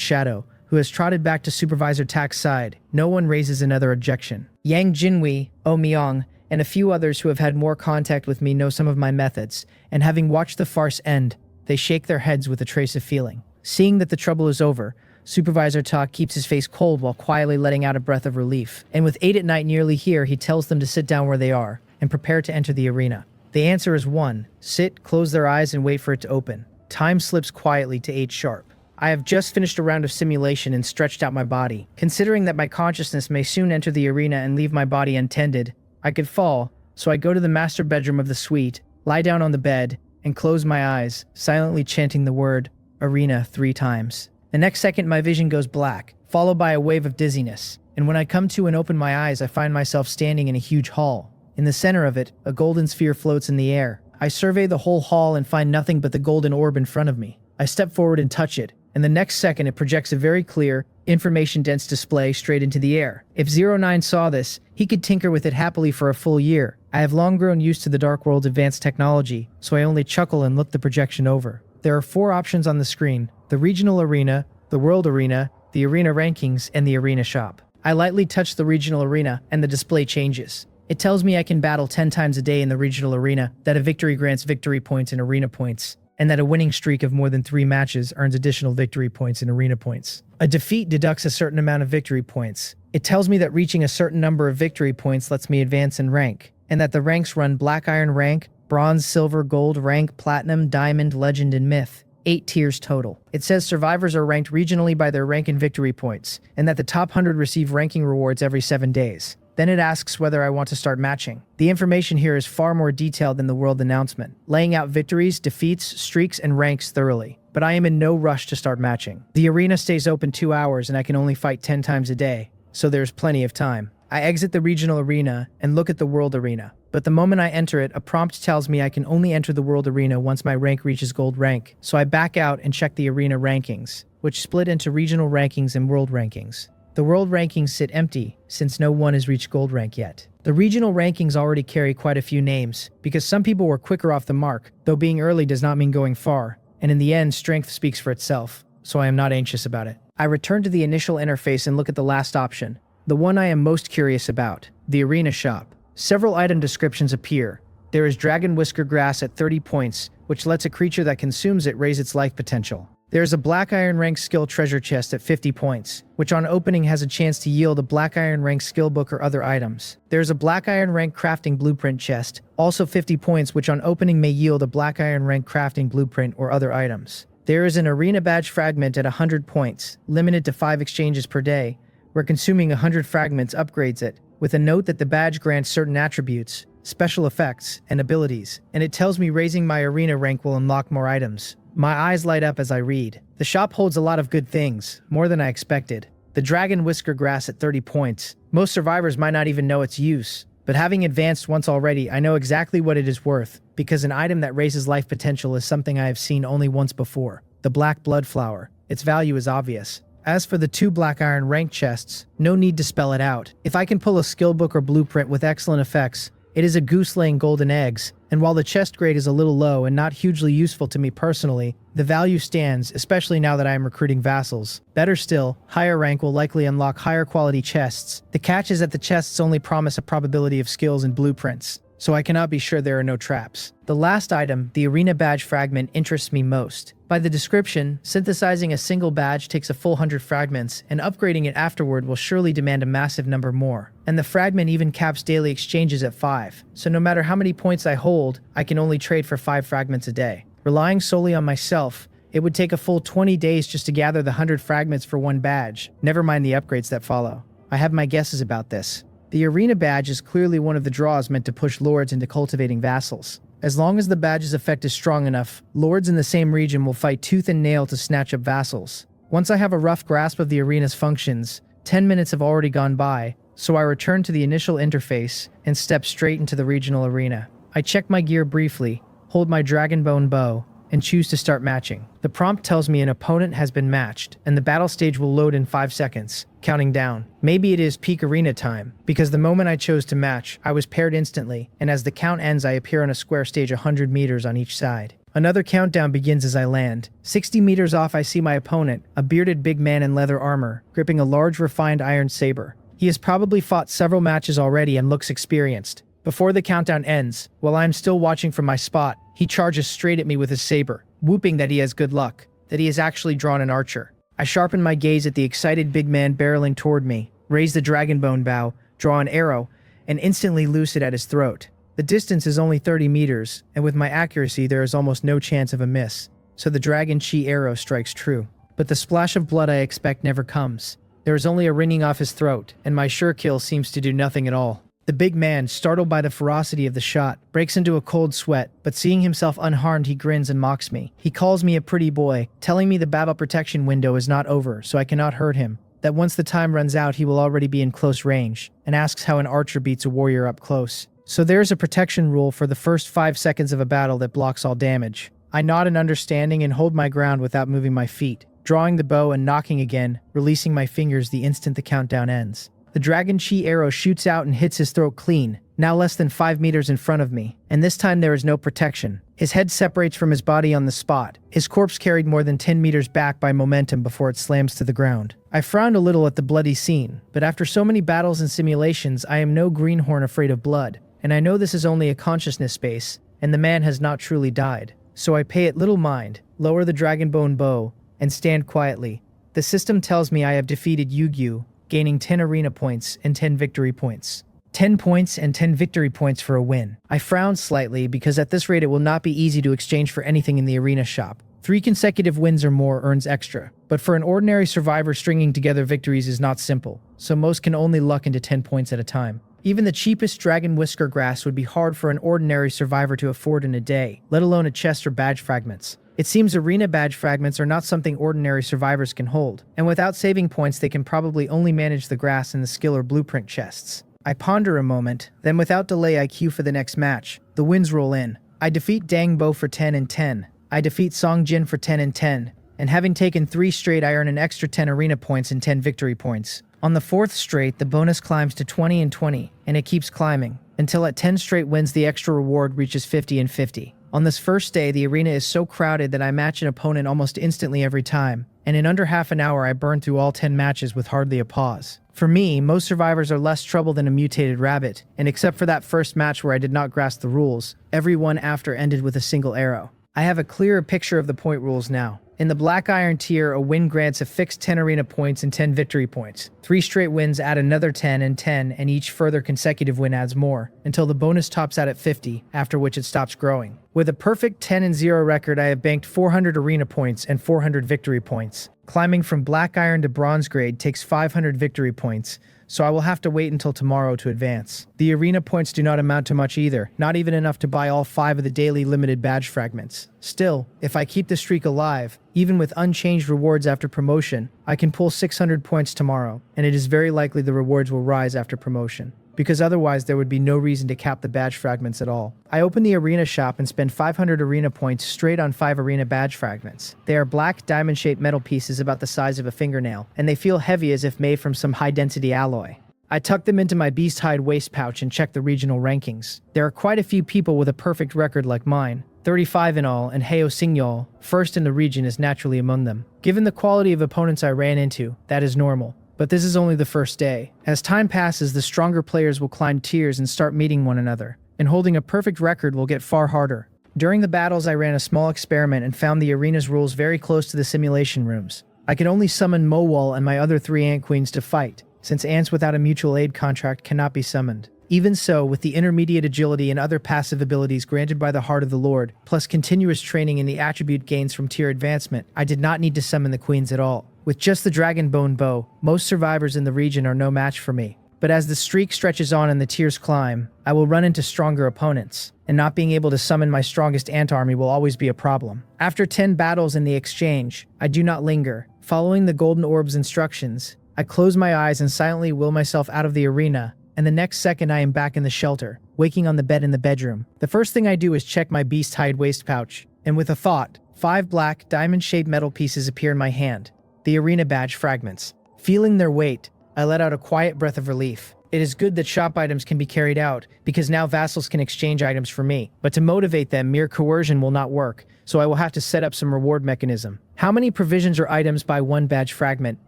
Shadow, who has trotted back to Supervisor Tak's side, no one raises another objection. Yang Jinwi, Oh Myung, and a few others who have had more contact with me know some of my methods, and having watched the farce end, they shake their heads with a trace of feeling. Seeing that the trouble is over, Supervisor Tak keeps his face cold while quietly letting out a breath of relief, and with 8 at night nearly here, he tells them to sit down where they are, and prepare to enter the arena. The answer is 1. Sit, close their eyes, and wait for it to open. Time slips quietly to 8 sharp. I have just finished a round of simulation and stretched out my body. Considering that my consciousness may soon enter the arena and leave my body untended, I could fall, so I go to the master bedroom of the suite, lie down on the bed, and close my eyes, silently chanting the word arena 3 times. The next second, my vision goes black, followed by a wave of dizziness, and when I come to and open my eyes, I find myself standing in a huge hall. In the center of it, a golden sphere floats in the air. I survey the whole hall and find nothing but the golden orb in front of me. I step forward and touch it, and the next second it projects a very clear, information-dense display straight into the air. If 09 saw this, he could tinker with it happily for a full year. I have long grown used to the Dark World's advanced technology, so I only chuckle and look the projection over. There are 4 options on the screen: the regional arena, the world arena, the arena rankings, and the arena shop. I lightly touch the regional arena, and the display changes. It tells me I can battle 10 times a day in the regional arena, that a victory grants victory points and arena points, and that a winning streak of more than 3 matches earns additional victory points and arena points. A defeat deducts a certain amount of victory points. It tells me that reaching a certain number of victory points lets me advance in rank, and that the ranks run Black Iron rank, Bronze, Silver, Gold rank, Platinum, Diamond, Legend, and Myth. 8 tiers total. It says survivors are ranked regionally by their rank and victory points, and that the top 100 receive ranking rewards every 7 days. Then it asks whether I want to start matching. The information here is far more detailed than the world announcement, laying out victories, defeats, streaks, and ranks thoroughly. But I am in no rush to start matching. The arena stays open 2 hours and I can only fight 10 times a day, so there's plenty of time. I exit the regional arena and look at the world arena. But the moment I enter it, a prompt tells me I can only enter the world arena once my rank reaches gold rank. So I back out and check the arena rankings, which split into regional rankings and world rankings. The world rankings sit empty, since no one has reached gold rank yet. The regional rankings already carry quite a few names, because some people were quicker off the mark, though being early does not mean going far, and in the end, strength speaks for itself, so I am not anxious about it. I return to the initial interface and look at the last option, the one I am most curious about, the arena shop. Several item descriptions appear, There is Dragon Whisker Grass at 30 points, which lets a creature that consumes it raise its life potential. There is a Black Iron Rank Skill Treasure Chest at 50 points, which on opening has a chance to yield a Black Iron Rank Skill Book or other items. There is a Black Iron Rank Crafting Blueprint Chest, also 50 points, which on opening may yield a Black Iron Rank Crafting Blueprint or other items. There is an Arena Badge Fragment at 100 points, limited to 5 exchanges per day, where consuming 100 fragments upgrades it, with a note that the badge grants certain attributes, special effects, and abilities, and it tells me raising my arena rank will unlock more items. My eyes light up as I read. The shop holds a lot of good things, more than I expected. The Dragon Whisker Grass at 30 points. Most survivors might not even know its use, but having advanced once already, I know exactly what it is worth, because an item that raises life potential is something I have seen only once before. The Black Blood Flower. Its value is obvious. As for the 2 Black Iron Rank chests, no need to spell it out. If I can pull a skill book or blueprint with excellent effects, it is a goose laying golden eggs, and while the chest grade is a little low and not hugely useful to me personally, the value stands, especially now that I am recruiting vassals. Better still, higher rank will likely unlock higher quality chests. The catch is that the chests only promise a probability of skills and blueprints, so I cannot be sure there are no traps. The last item, the Arena Badge Fragment, interests me most. By the description, synthesizing a single badge takes a full 100 fragments, and upgrading it afterward will surely demand a massive number more. And the fragment even caps daily exchanges at 5, so no matter how many points I hold, I can only trade for 5 fragments a day. Relying solely on myself, it would take a full 20 days just to gather the 100 fragments for one badge, never mind the upgrades that follow. I have my guesses about this. The Arena Badge is clearly one of the draws meant to push lords into cultivating vassals. As long as the badge's effect is strong enough, lords in the same region will fight tooth and nail to snatch up vassals. Once I have a rough grasp of the arena's functions, 10 minutes have already gone by, so I return to the initial interface and step straight into the regional arena. I check my gear briefly, hold my Dragonbone bow, and choose to start matching. The prompt tells me an opponent has been matched, and the battle stage will load in 5 seconds, counting down. Maybe it is peak arena time, because the moment I chose to match, I was paired instantly, and as the count ends I appear on a square stage 100 meters on each side. Another countdown begins as I land. 60 meters off I see my opponent, a bearded big man in leather armor, gripping a large refined iron saber. He has probably fought several matches already and looks experienced. Before the countdown ends, while I am still watching from my spot, he charges straight at me with his saber, whooping that he has good luck, that he has actually drawn an archer. I sharpen my gaze at the excited big man barreling toward me, raise the Dragonbone bow, draw an arrow, and instantly loose it at his throat. The distance is only 30 meters, and with my accuracy there is almost no chance of a miss, so the Dragon Chi arrow strikes true. But the splash of blood I expect never comes. There is only a ringing off his throat, and my sure kill seems to do nothing at all. The big man, startled by the ferocity of the shot, breaks into a cold sweat, but seeing himself unharmed he grins and mocks me. He calls me a pretty boy, telling me the battle protection window is not over, so I cannot hurt him, that once the time runs out he will already be in close range, and asks how an archer beats a warrior up close. So there's a protection rule for the first 5 seconds of a battle that blocks all damage. I nod in understanding and hold my ground without moving my feet, drawing the bow and knocking again, releasing my fingers the instant the countdown ends. The Dragon Chi arrow shoots out and hits his throat clean, now less than 5 meters in front of me, and this time there is no protection. His head separates from his body on the spot, his corpse carried more than 10 meters back by momentum before it slams to the ground. I frowned a little at the bloody scene, but after so many battles and simulations I am no greenhorn afraid of blood, and I know this is only a consciousness space, and the man has not truly died. So I pay it little mind, lower the Dragonbone bow, and stand quietly. The system tells me I have defeated Yu-Gi-Oh!, gaining 10 arena points and 10 victory points. 10 points and 10 victory points for a win. I frown slightly because at this rate it will not be easy to exchange for anything in the arena shop. 3 consecutive wins or more earns extra, but for an ordinary survivor stringing together victories is not simple, so most can only luck into 10 points at a time. Even the cheapest Dragon Whisker Grass would be hard for an ordinary survivor to afford in a day, let alone a chest or badge fragments. It seems arena badge fragments are not something ordinary survivors can hold, and without saving points they can probably only manage the grass in the skill or blueprint chests. I ponder a moment, then without delay I queue for the next match. The wins roll in. I defeat Dang Bo for 10 and 10. I defeat Song Jin for 10 and 10. And having taken 3 straight I earn an extra 10 arena points and 10 victory points. On the 4th straight the bonus climbs to 20 and 20, and it keeps climbing, until at 10 straight wins the extra reward reaches 50 and 50. On this first day, the arena is so crowded that I match an opponent almost instantly every time, and in under half an hour I burned through all 10 matches with hardly a pause. For me, most survivors are less trouble than a mutated rabbit, and except for that first match where I did not grasp the rules, every one after ended with a single arrow. I have a clearer picture of the point rules now. In the Black Iron tier, a win grants a fixed 10 arena points and 10 victory points. 3 straight wins add another 10 and 10, and each further consecutive win adds more, until the bonus tops out at 50, after which it stops growing. With a perfect 10-0 record, I have banked 400 arena points and 400 victory points. Climbing from Black Iron to Bronze grade takes 500 victory points, so I will have to wait until tomorrow to advance. The arena points do not amount to much either, not even enough to buy all 5 of the daily limited badge fragments. Still, if I keep the streak alive, even with unchanged rewards after promotion, I can pull 600 points tomorrow, and it is very likely the rewards will rise after promotion, because otherwise there would be no reason to cap the badge fragments at all. I open the arena shop and spend 500 arena points straight on 5 arena badge fragments. They are black diamond-shaped metal pieces about the size of a fingernail, and they feel heavy as if made from some high-density alloy. I tuck them into my beast hide waist pouch and check the regional rankings. There are quite a few people with a perfect record like mine, 35 in all, and Signal, first in the region, is naturally among them. Given the quality of opponents I ran into, that is normal. But this is only the first day. As time passes, the stronger players will climb tiers and start meeting one another, and holding a perfect record will get far harder. During the battles, I ran a small experiment and found the arena's rules very close to the simulation rooms. I could only summon Mowal and my other 3 ant queens to fight, since ants without a mutual aid contract cannot be summoned. Even so, with the intermediate agility and other passive abilities granted by the Heart of the Lord, plus continuous training in the attribute gains from tier advancement, I did not need to summon the queens at all. With just the Dragon Bone Bow, most survivors in the region are no match for me. But as the streak stretches on and the tiers climb, I will run into stronger opponents, and not being able to summon my strongest ant army will always be a problem. After 10 battles in the exchange, I do not linger. Following the Golden Orb's instructions, I close my eyes and silently will myself out of the arena, and the next second I am back in the shelter, waking on the bed in the bedroom. The first thing I do is check my beast hide waist pouch, and with a thought, 5 black, diamond-shaped metal pieces appear in my hand. The arena badge fragments. Feeling their weight, I let out a quiet breath of relief. It is good that shop items can be carried out, because now vassals can exchange items for me. But to motivate them, mere coercion will not work, so I will have to set up some reward mechanism. How many provisions or items buy 1 badge fragment?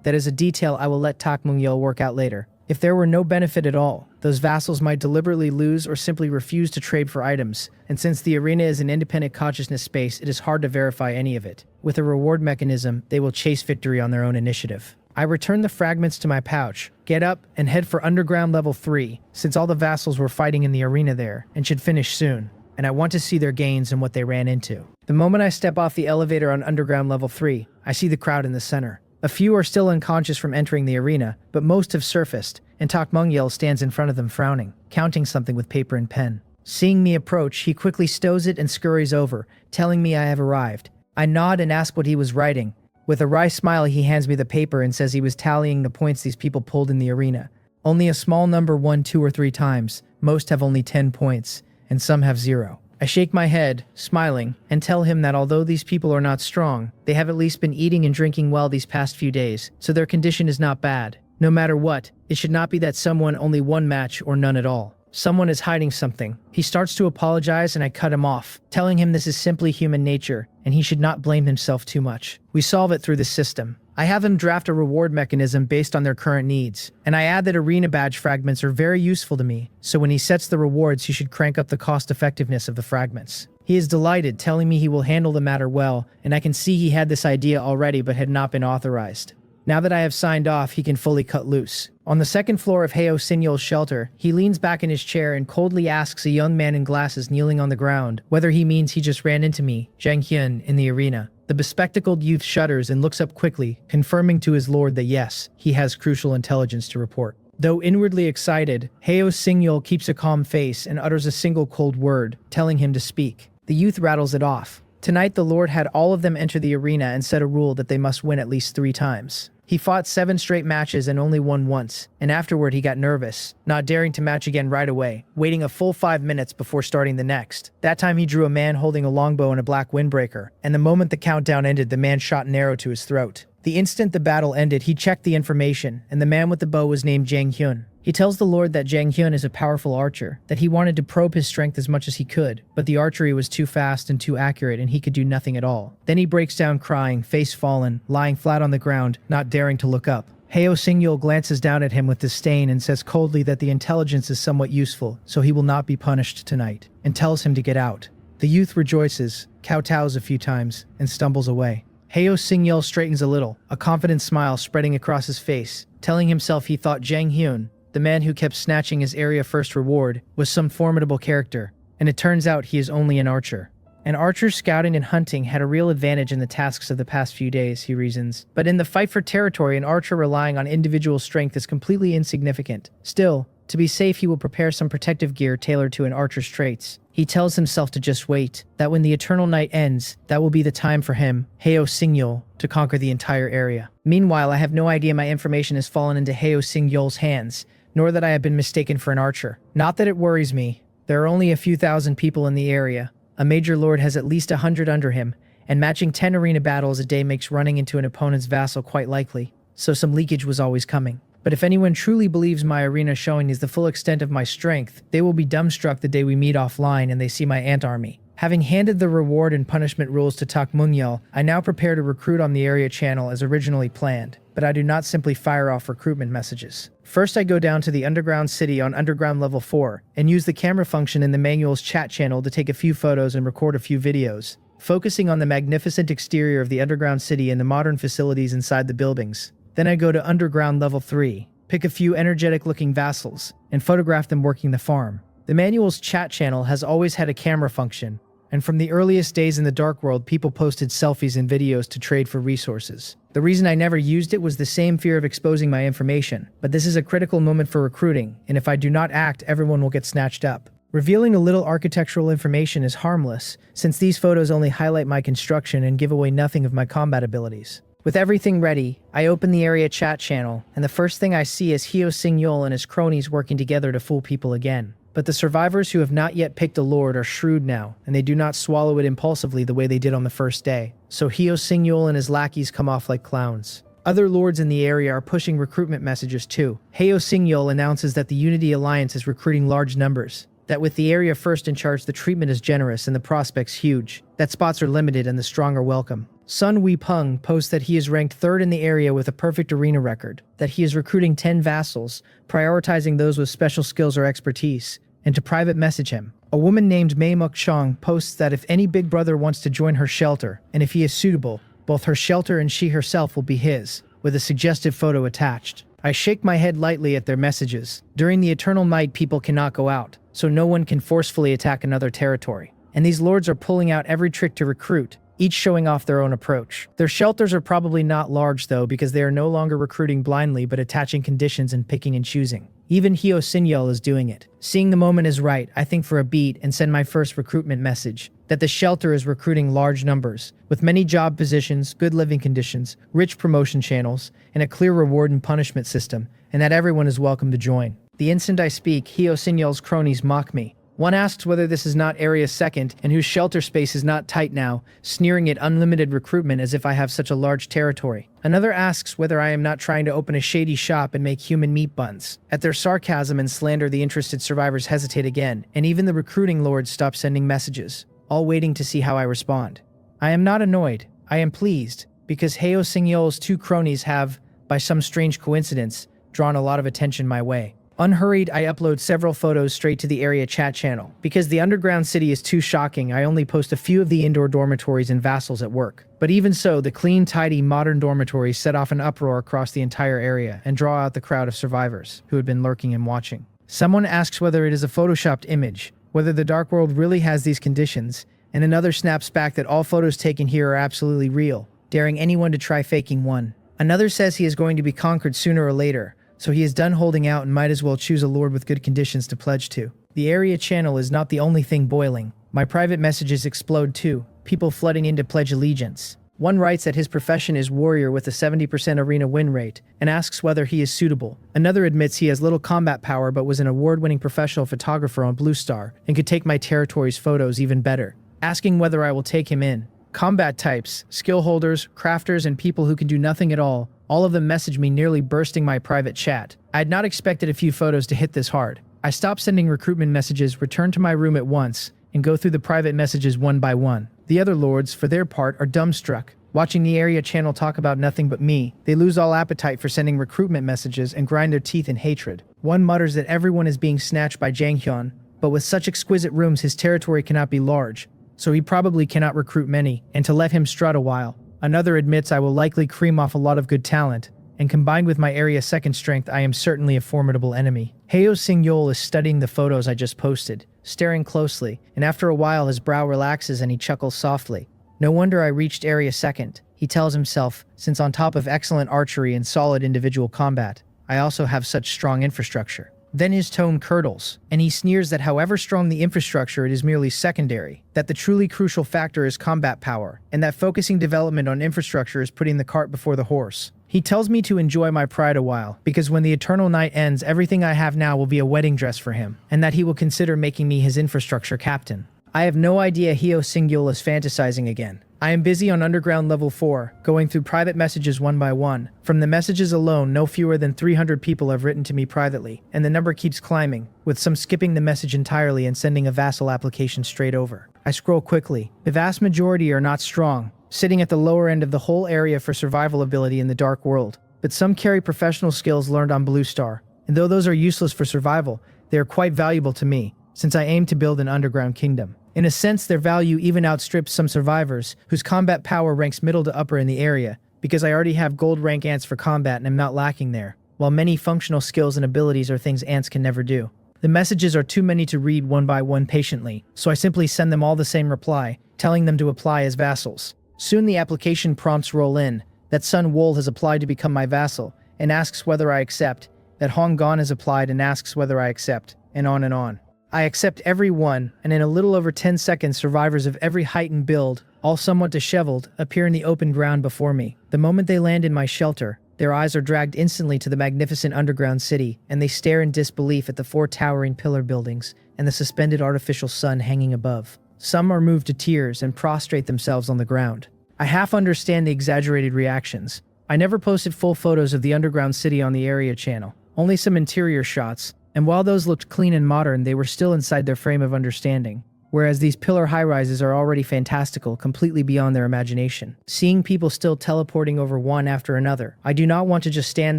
That is a detail I will let Takmungyel work out later. If there were no benefit at all, those vassals might deliberately lose or simply refuse to trade for items, and since the arena is an independent consciousness space, it is hard to verify any of it. With a reward mechanism, they will chase victory on their own initiative. I return the fragments to my pouch, get up, and head for Underground Level 3, since all the vassals were fighting in the arena there, and should finish soon, and I want to see their gains and what they ran into. The moment I step off the elevator on Underground Level 3, I see the crowd in the center. A few are still unconscious from entering the arena, but most have surfaced, and Takmungyel stands in front of them frowning, counting something with paper and pen. Seeing me approach, he quickly stows it and scurries over, telling me I have arrived. I nod and ask what he was writing. With a wry smile, he hands me the paper and says he was tallying the points these people pulled in the arena. Only a small number won 2 or 3 times, most have only 10 points, and some have 0. I shake my head, smiling, and tell him that although these people are not strong, they have at least been eating and drinking well these past few days, so their condition is not bad. No matter what, it should not be that someone only 1 match or none at all. Someone is hiding something. He starts to apologize and I cut him off, telling him this is simply human nature, and he should not blame himself too much. We solve it through the system. I have him draft a reward mechanism based on their current needs, and I add that arena badge fragments are very useful to me, so when he sets the rewards he should crank up the cost effectiveness of the fragments. He is delighted, telling me he will handle the matter well, and I can see he had this idea already but had not been authorized. Now that I have signed off, he can fully cut loose. On the second floor of Signal's shelter, he leans back in his chair and coldly asks a young man in glasses kneeling on the ground whether he means he just ran into me, Zhang Hyun, in the arena. The bespectacled youth shudders and looks up quickly, confirming to his lord that yes, he has crucial intelligence to report. Though inwardly excited, Signal keeps a calm face and utters a single cold word, telling him to speak. The youth rattles it off. Tonight the Lord had all of them enter the arena and set a rule that they must win at least 3 times. He fought 7 straight matches and only won once, and afterward he got nervous, not daring to match again right away, waiting a full 5 minutes before starting the next. That time he drew a man holding a longbow and a black windbreaker, and the moment the countdown ended, the man shot an arrow to his throat. The instant the battle ended, he checked the information, and the man with the bow was named Zhang Hyun. He tells the Lord that Jang Hyun is a powerful archer, that he wanted to probe his strength as much as he could, but the archery was too fast and too accurate and he could do nothing at all. Then he breaks down crying, face fallen, lying flat on the ground, not daring to look up. Heo Singyul glances down at him with disdain and says coldly that the intelligence is somewhat useful, so he will not be punished tonight, and tells him to get out. The youth rejoices, kowtows a few times, and stumbles away. Heo Singyul straightens a little, a confident smile spreading across his face, telling himself he thought Jang Hyun, the man who kept snatching his area first reward, was some formidable character, and it turns out he is only an archer. An archer's scouting and hunting had a real advantage in the tasks of the past few days, he reasons. But in the fight for territory, an archer relying on individual strength is completely insignificant. Still, to be safe, he will prepare some protective gear tailored to an archer's traits. He tells himself to just wait, that when the eternal night ends, that will be the time for him, Heo Singyul, to conquer the entire area. Meanwhile, I have no idea my information has fallen into Heo Singyul's hands, nor that I have been mistaken for an archer. Not that it worries me. There are only a few thousand people in the area. A major lord has at least 100 under him, and matching 10 arena battles a day makes running into an opponent's vassal quite likely, so some leakage was always coming. But if anyone truly believes my arena showing is the full extent of my strength, they will be dumbstruck the day we meet offline and they see my ant army. Having handed the reward and punishment rules to Tak Mungyal, I now prepare to recruit on the area channel as originally planned, but I do not simply fire off recruitment messages. First, I go down to the underground city on underground level 4 and use the camera function in the manual's chat channel to take a few photos and record a few videos, focusing on the magnificent exterior of the underground city and the modern facilities inside the buildings. Then I go to underground level 3, pick a few energetic-looking vassals, and photograph them working the farm. The manual's chat channel has always had a camera function, and from the earliest days in the Dark World, people posted selfies and videos to trade for resources. The reason I never used it was the same fear of exposing my information, but this is a critical moment for recruiting, and if I do not act, everyone will get snatched up. Revealing a little architectural information is harmless, since these photos only highlight my construction and give away nothing of my combat abilities. With everything ready, I open the area chat channel, and the first thing I see is Heo Singyul and his cronies working together to fool people again. But the survivors who have not yet picked a lord are shrewd now, and they do not swallow it impulsively the way they did on the first day. So Heo Singyul and his lackeys come off like clowns. Other lords in the area are pushing recruitment messages too. Heo Singyul announces that the Unity Alliance is recruiting large numbers, that with the area first in charge, the treatment is generous and the prospects huge, that spots are limited and the strong are welcome. Sun Weipeng posts that he is ranked 3rd in the area with a perfect arena record, that he is recruiting 10 vassals, prioritizing those with special skills or expertise, and to private message him. A woman named Mei Mukchong posts that if any big brother wants to join her shelter, and if he is suitable, both her shelter and she herself will be his, with a suggestive photo attached. I shake my head lightly at their messages. During the eternal night, people cannot go out, so no one can forcefully attack another territory. And these lords are pulling out every trick to recruit, each showing off their own approach. Their shelters are probably not large though, because they are no longer recruiting blindly but attaching conditions and picking and choosing. Even Heo Singyul is doing it. Seeing the moment is right, I think for a beat and send my first recruitment message, that the shelter is recruiting large numbers, with many job positions, good living conditions, rich promotion channels, and a clear reward and punishment system, and that everyone is welcome to join. The instant I speak, Heo Singyul's cronies mock me. One asks whether this is not Area 2nd and whose shelter space is not tight now, sneering at unlimited recruitment as if I have such a large territory. Another asks whether I am not trying to open a shady shop and make human meat buns. At their sarcasm and slander, the interested survivors hesitate again, and even the recruiting lords stop sending messages, all waiting to see how I respond. I am not annoyed. I am pleased, because Heo Singyul's 2 cronies have, by some strange coincidence, drawn a lot of attention my way. Unhurried, I upload several photos straight to the area chat channel. Because the underground city is too shocking, I only post a few of the indoor dormitories and vassals at work. But even so, the clean, tidy, modern dormitories set off an uproar across the entire area and draw out the crowd of survivors who had been lurking and watching. Someone asks whether it is a photoshopped image, whether the Dark World really has these conditions, and another snaps back that all photos taken here are absolutely real, daring anyone to try faking one. Another says he is going to be conquered sooner or later, so he is done holding out and might as well choose a lord with good conditions to pledge to. The area channel is not the only thing boiling. My private messages explode too, people flooding in to pledge allegiance. One writes that his profession is warrior with a 70% arena win rate, and asks whether he is suitable. Another admits he has little combat power but was an award-winning professional photographer on Blue Star, and could take my territory's photos even better, asking whether I will take him in. Combat types, skill holders, crafters, and people who can do nothing at all All of them message me, nearly bursting my private chat. I had not expected a few photos to hit this hard. I stopped sending recruitment messages, returned to my room at once, and go through the private messages one by one. The other lords, for their part, are dumbstruck. Watching the area channel talk about nothing but me, they lose all appetite for sending recruitment messages and grind their teeth in hatred. One mutters that everyone is being snatched by Jang Hyun, but with such exquisite rooms his territory cannot be large, so he probably cannot recruit many, and to let him strut a while. Another admits I will likely cream off a lot of good talent, and combined with my area second strength I am certainly a formidable enemy. Heo Sing-yeol is studying the photos I just posted, staring closely, and after a while his brow relaxes and he chuckles softly. No wonder I reached area second, he tells himself, since on top of excellent archery and solid individual combat, I also have such strong infrastructure. Then his tone curdles, and he sneers that however strong the infrastructure, it is merely secondary, that the truly crucial factor is combat power, and that focusing development on infrastructure is putting the cart before the horse. He tells me to enjoy my pride a while, because when the eternal night ends, everything I have now will be a wedding dress for him, and that he will consider making me his infrastructure captain. I have no idea Heo Sing-yeol is fantasizing again. I am busy on underground level 4, going through private messages one by one. From the messages alone, no fewer than 300 people have written to me privately, and the number keeps climbing, with some skipping the message entirely and sending a vassal application straight over. I scroll quickly. The vast majority are not strong, sitting at the lower end of the whole area for survival ability in the dark world, but some carry professional skills learned on Blue Star, and though those are useless for survival, they are quite valuable to me, since I aim to build an underground kingdom. In a sense, their value even outstrips some survivors, whose combat power ranks middle to upper in the area, because I already have gold rank ants for combat and am not lacking there, while many functional skills and abilities are things ants can never do. The messages are too many to read one by one patiently, so I simply send them all the same reply, telling them to apply as vassals. Soon the application prompts roll in, that Sun Wol has applied to become my vassal, and asks whether I accept, that Hong Gon has applied and asks whether I accept, and on and on. I accept every one, and in a little over 10 seconds survivors of every height and build, all somewhat disheveled, appear in the open ground before me. The moment they land in my shelter, their eyes are dragged instantly to the magnificent underground city, and they stare in disbelief at the 4 towering pillar buildings and the suspended artificial sun hanging above. Some are moved to tears and prostrate themselves on the ground. I half understand the exaggerated reactions. I never posted full photos of the underground city on the area channel, only some interior shots, and while those looked clean and modern, they were still inside their frame of understanding. Whereas these pillar high-rises are already fantastical, completely beyond their imagination. Seeing people still teleporting over one after another, I do not want to just stand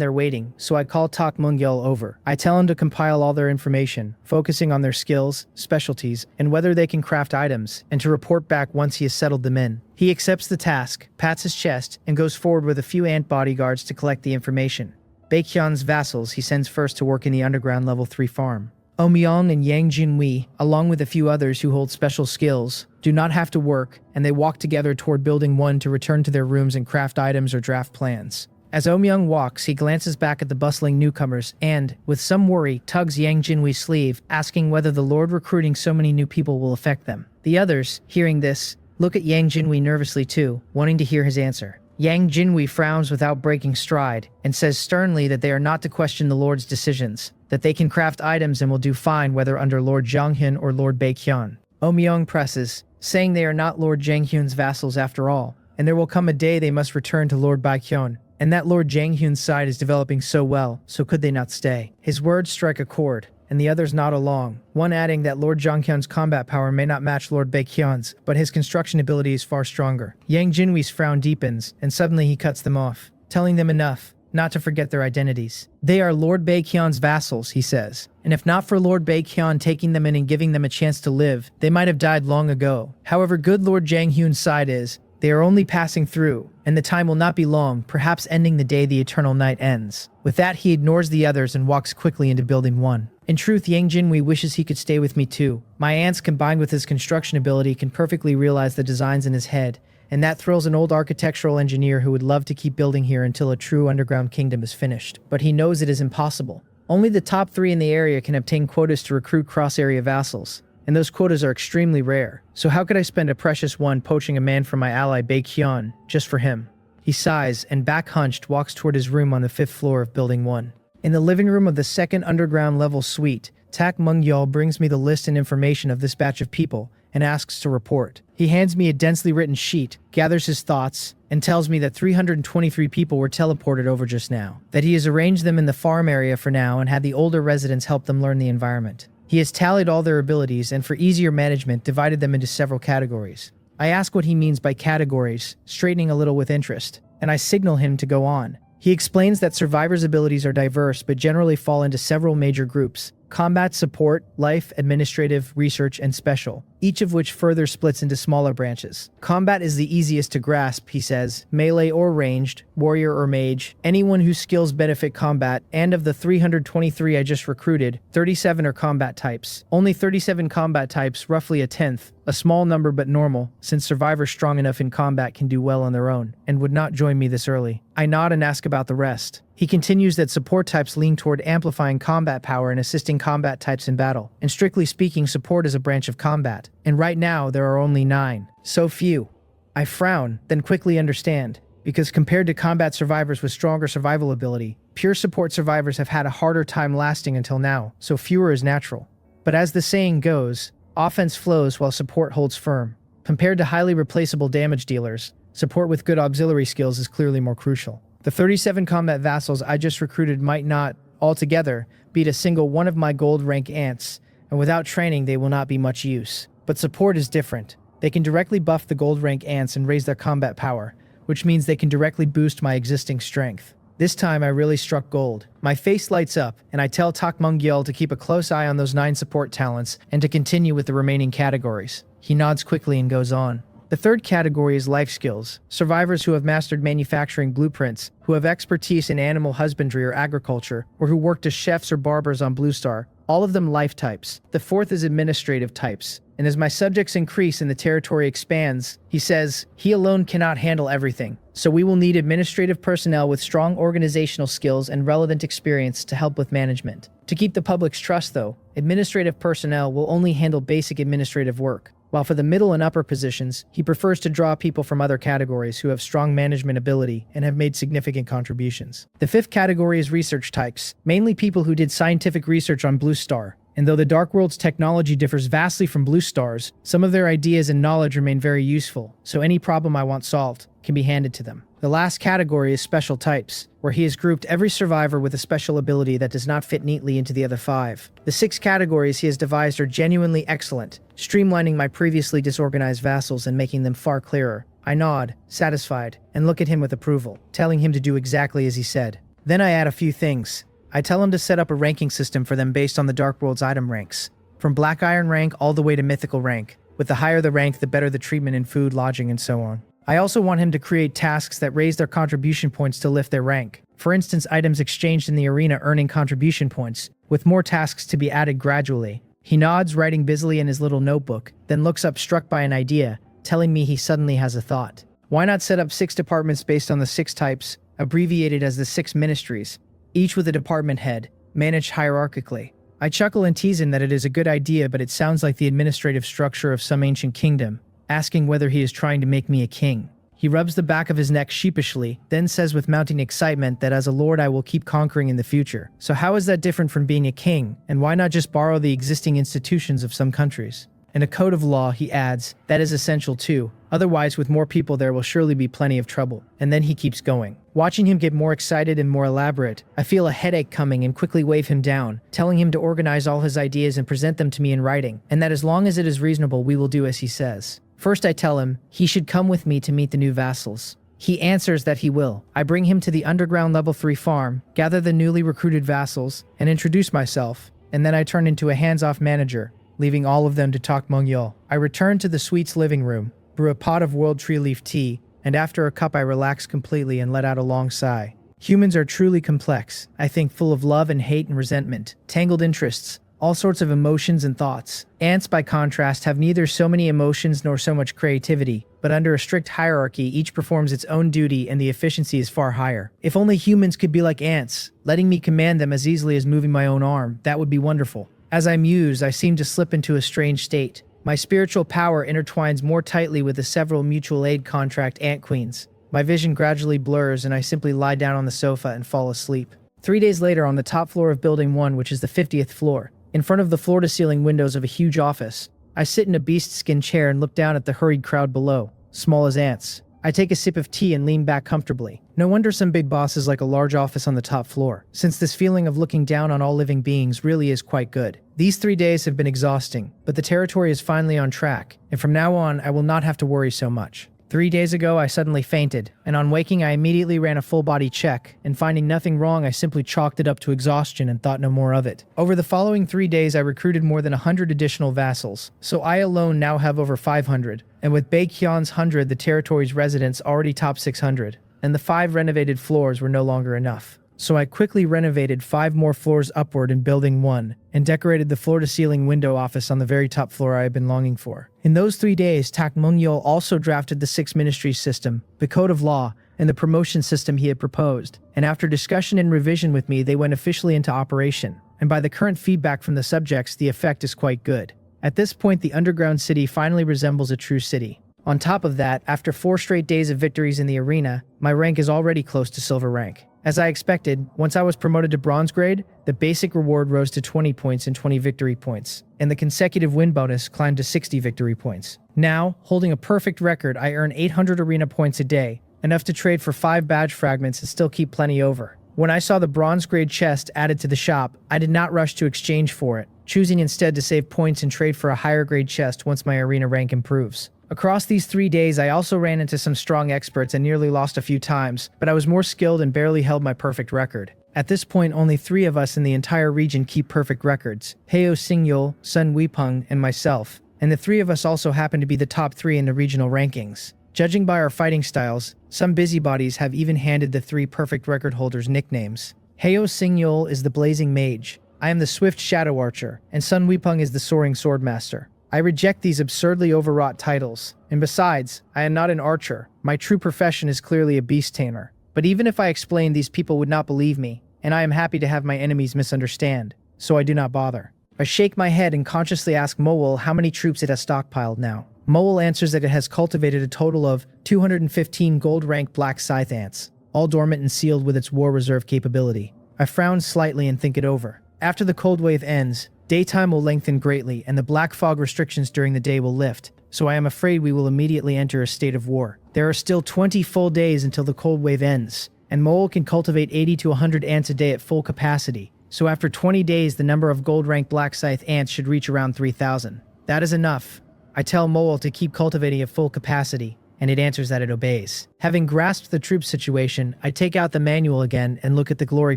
there waiting, so I call Tak Mung-yeol over. I tell him to compile all their information, focusing on their skills, specialties, and whether they can craft items, and to report back once he has settled them in. He accepts the task, pats his chest, and goes forward with a few ant bodyguards to collect the information. Baekhyun's vassals he sends first to work in the underground level 3 farm. Myung and Yang Jinwi, along with a few others who hold special skills, do not have to work, and they walk together toward Building 1 to return to their rooms and craft items or draft plans. As Myung walks, he glances back at the bustling newcomers and, with some worry, tugs Yang Jinwi's sleeve, asking whether the Lord recruiting so many new people will affect them. The others, hearing this, look at Yang Jinwi nervously too, wanting to hear his answer. Yang Jinwi frowns without breaking stride, and says sternly that they are not to question the Lord's decisions, that they can craft items and will do fine whether under Lord Janghyun or Lord Baekhyun. Myung presses, saying they are not Lord Janghyun's vassals after all, and there will come a day they must return to Lord Baekhyun, and that Lord Janghyun's side is developing so well, so could they not stay? His words strike a chord, and the others nod along, one adding that Lord Janghyun's combat power may not match Lord Baekhyun's, but his construction ability is far stronger. Yang Jinwi's frown deepens, and suddenly he cuts them off, telling them enough, not to forget their identities. They are Lord Baekhyun's vassals, he says, and if not for Lord Baekhyun taking them in and giving them a chance to live, they might have died long ago. However good Lord Janghyun's side is, they are only passing through, and the time will not be long, perhaps ending the day the eternal night ends. With that, he ignores the others and walks quickly into Building 1. In truth, Yang Jinwi wishes he could stay with me too. My ants combined with his construction ability can perfectly realize the designs in his head, and that thrills an old architectural engineer who would love to keep building here until a true underground kingdom is finished. But he knows it is impossible. Only the top 3 in the area can obtain quotas to recruit cross-area vassals, and those quotas are extremely rare. So how could I spend a precious one poaching a man from my ally Baekhyun just for him? He sighs and, back hunched, walks toward his room on the 5th floor of Building 1. In the living room of the 2nd underground level suite, Tak Mung-yeol brings me the list and information of this batch of people and asks to report. He hands me a densely written sheet, gathers his thoughts, and tells me that 323 people were teleported over just now, that he has arranged them in the farm area for now and had the older residents help them learn the environment. He has tallied all their abilities and for easier management divided them into several categories. I ask what he means by categories, straightening a little with interest, and I signal him to go on. He explains that survivors' abilities are diverse but generally fall into several major groups: combat, support, life, administrative, research, and special, each of which further splits into smaller branches. Combat is the easiest to grasp, he says, melee or ranged, warrior or mage, anyone whose skills benefit combat, and of the 323 I just recruited, 37 are combat types. Only 37 combat types, roughly a tenth, a small number but normal, since survivors strong enough in combat can do well on their own, and would not join me this early. I nod and ask about the rest. He continues that support types lean toward amplifying combat power and assisting combat types in battle, and strictly speaking, support is a branch of combat. And right now, there are only 9. So few. I frown, then quickly understand, because compared to combat survivors with stronger survival ability, pure support survivors have had a harder time lasting until now, so fewer is natural. But as the saying goes, offense flows while support holds firm. Compared to highly replaceable damage dealers, support with good auxiliary skills is clearly more crucial. The 37 combat vassals I just recruited might not, altogether, beat a single one of my gold rank ants, and without training they will not be much use. But support is different. They can directly buff the gold rank ants and raise their combat power, which means they can directly boost my existing strength. This time I really struck gold. My face lights up, and I tell Takmungyel to keep a close eye on those 9 support talents and to continue with the remaining categories. He nods quickly and goes on. The third category is life skills, survivors who have mastered manufacturing blueprints, who have expertise in animal husbandry or agriculture, or who worked as chefs or barbers on Blue Star, all of them life types. The fourth is administrative types, and as my subjects increase and the territory expands, he says, he alone cannot handle everything, so we will need administrative personnel with strong organizational skills and relevant experience to help with management. To keep the public's trust though, administrative personnel will only handle basic administrative work. While for the middle and upper positions, he prefers to draw people from other categories who have strong management ability and have made significant contributions. The fifth category is research types, mainly people who did scientific research on Blue Star. And though the Dark World's technology differs vastly from Blue Star's, some of their ideas and knowledge remain very useful, so any problem I want solved can be handed to them. The last category is special types, where he has grouped every survivor with a special ability that does not fit neatly into the other 5. The 6 categories he has devised are genuinely excellent, streamlining my previously disorganized vassals and making them far clearer. I nod, satisfied, and look at him with approval, telling him to do exactly as he said. Then I add a few things. I tell him to set up a ranking system for them based on the Dark World's item ranks, from Black Iron rank all the way to Mythical rank. With the higher the rank, the better the treatment in food, lodging, and so on. I also want him to create tasks that raise their contribution points to lift their rank. For instance, items exchanged in the arena earning contribution points, with more tasks to be added gradually. He nods, writing busily in his little notebook, then looks up struck by an idea, telling me he suddenly has a thought. Why not set up 6 departments based on the 6 types, abbreviated as the 6 ministries, each with a department head, managed hierarchically? I chuckle and tease him that it is a good idea, but it sounds like the administrative structure of some ancient kingdom, asking whether he is trying to make me a king. He rubs the back of his neck sheepishly, then says with mounting excitement that as a lord I will keep conquering in the future. So how is that different from being a king, and why not just borrow the existing institutions of some countries? And a code of law, he adds, that is essential too. Otherwise, with more people there will surely be plenty of trouble. And then he keeps going. Watching him get more excited and more elaborate, I feel a headache coming and quickly wave him down, telling him to organize all his ideas and present them to me in writing, and that as long as it is reasonable, we will do as he says. First I tell him he should come with me to meet the new vassals. He answers that he will. I bring him to the underground level 3 farm, gather the newly recruited vassals, and introduce myself, and then I turn into a hands-off manager, leaving all of them to talk Mongol. I return to the suite's living room, brew a pot of world tree leaf tea, and after a cup I relax completely and let out a long sigh. Humans are truly complex, I think, full of love and hate and resentment, tangled interests, all sorts of emotions and thoughts. Ants, by contrast, have neither so many emotions nor so much creativity, but under a strict hierarchy each performs its own duty and the efficiency is far higher. If only humans could be like ants, letting me command them as easily as moving my own arm, that would be wonderful. As I muse, I seem to slip into a strange state. My spiritual power intertwines more tightly with the several mutual aid contract ant queens. My vision gradually blurs and I simply lie down on the sofa and fall asleep. 3 days later, on the top floor of Building 1, which is the 50th floor, in front of the floor-to-ceiling windows of a huge office, I sit in a beast-skin chair and look down at the hurried crowd below, small as ants. I take a sip of tea and lean back comfortably. No wonder some big boss is like a large office on the top floor, since this feeling of looking down on all living beings really is quite good. These 3 days have been exhausting, but the territory is finally on track, and from now on I will not have to worry so much. 3 days ago, I suddenly fainted, and on waking I immediately ran a full-body check, and finding nothing wrong I simply chalked it up to exhaustion and thought no more of it. Over the following 3 days I recruited more than 100 additional vassals, so I alone now have over 500, and with Baekhyun's 100 the territory's residents already top 600, and the 5 renovated floors were no longer enough. So I quickly renovated 5 more floors upward in Building 1, and decorated the floor-to-ceiling window office on the very top floor I had been longing for. In those 3 days, Tak Mung-yeol also drafted the 6 ministries system, the code of law, and the promotion system he had proposed, and after discussion and revision with me they went officially into operation, and by the current feedback from the subjects the effect is quite good. At this point the underground city finally resembles a true city. On top of that, after 4 straight days of victories in the arena, my rank is already close to silver rank. As I expected, once I was promoted to bronze grade, the basic reward rose to 20 points and 20 victory points, and the consecutive win bonus climbed to 60 victory points. Now, holding a perfect record, I earn 800 arena points a day, enough to trade for 5 badge fragments and still keep plenty over. When I saw the bronze grade chest added to the shop, I did not rush to exchange for it, choosing instead to save points and trade for a higher grade chest once my arena rank improves. Across these 3 days, I also ran into some strong experts and nearly lost a few times, but I was more skilled and barely held my perfect record. At this point, only 3 of us in the entire region keep perfect records: Heo Sing-yeol, Sun Weipeng, and myself, and the 3 of us also happen to be the top 3 in the regional rankings. Judging by our fighting styles, some busybodies have even handed the 3 perfect record holders nicknames. Heo Sing-yeol is the Blazing Mage, I am the Swift Shadow Archer, and Sun Weipeng is the Soaring Swordmaster. I reject these absurdly overwrought titles, and besides, I am not an archer. My true profession is clearly a beast tamer. But even if I explained, these people would not believe me, and I am happy to have my enemies misunderstand, so I do not bother. I shake my head and consciously ask Mowell how many troops it has stockpiled now. Mowell answers that it has cultivated a total of 215 gold-rank black scythe ants, all dormant and sealed with its war reserve capability. I frown slightly and think it over. After the cold wave ends, daytime will lengthen greatly and the black fog restrictions during the day will lift, so I am afraid we will immediately enter a state of war. There are still 20 full days until the cold wave ends, and Mowell can cultivate 80 to 100 ants a day at full capacity, so after 20 days the number of gold-rank black scythe ants should reach around 3,000. That is enough. I tell Mowell to keep cultivating at full capacity, and it answers that it obeys. Having grasped the troop situation, I take out the manual again and look at the glory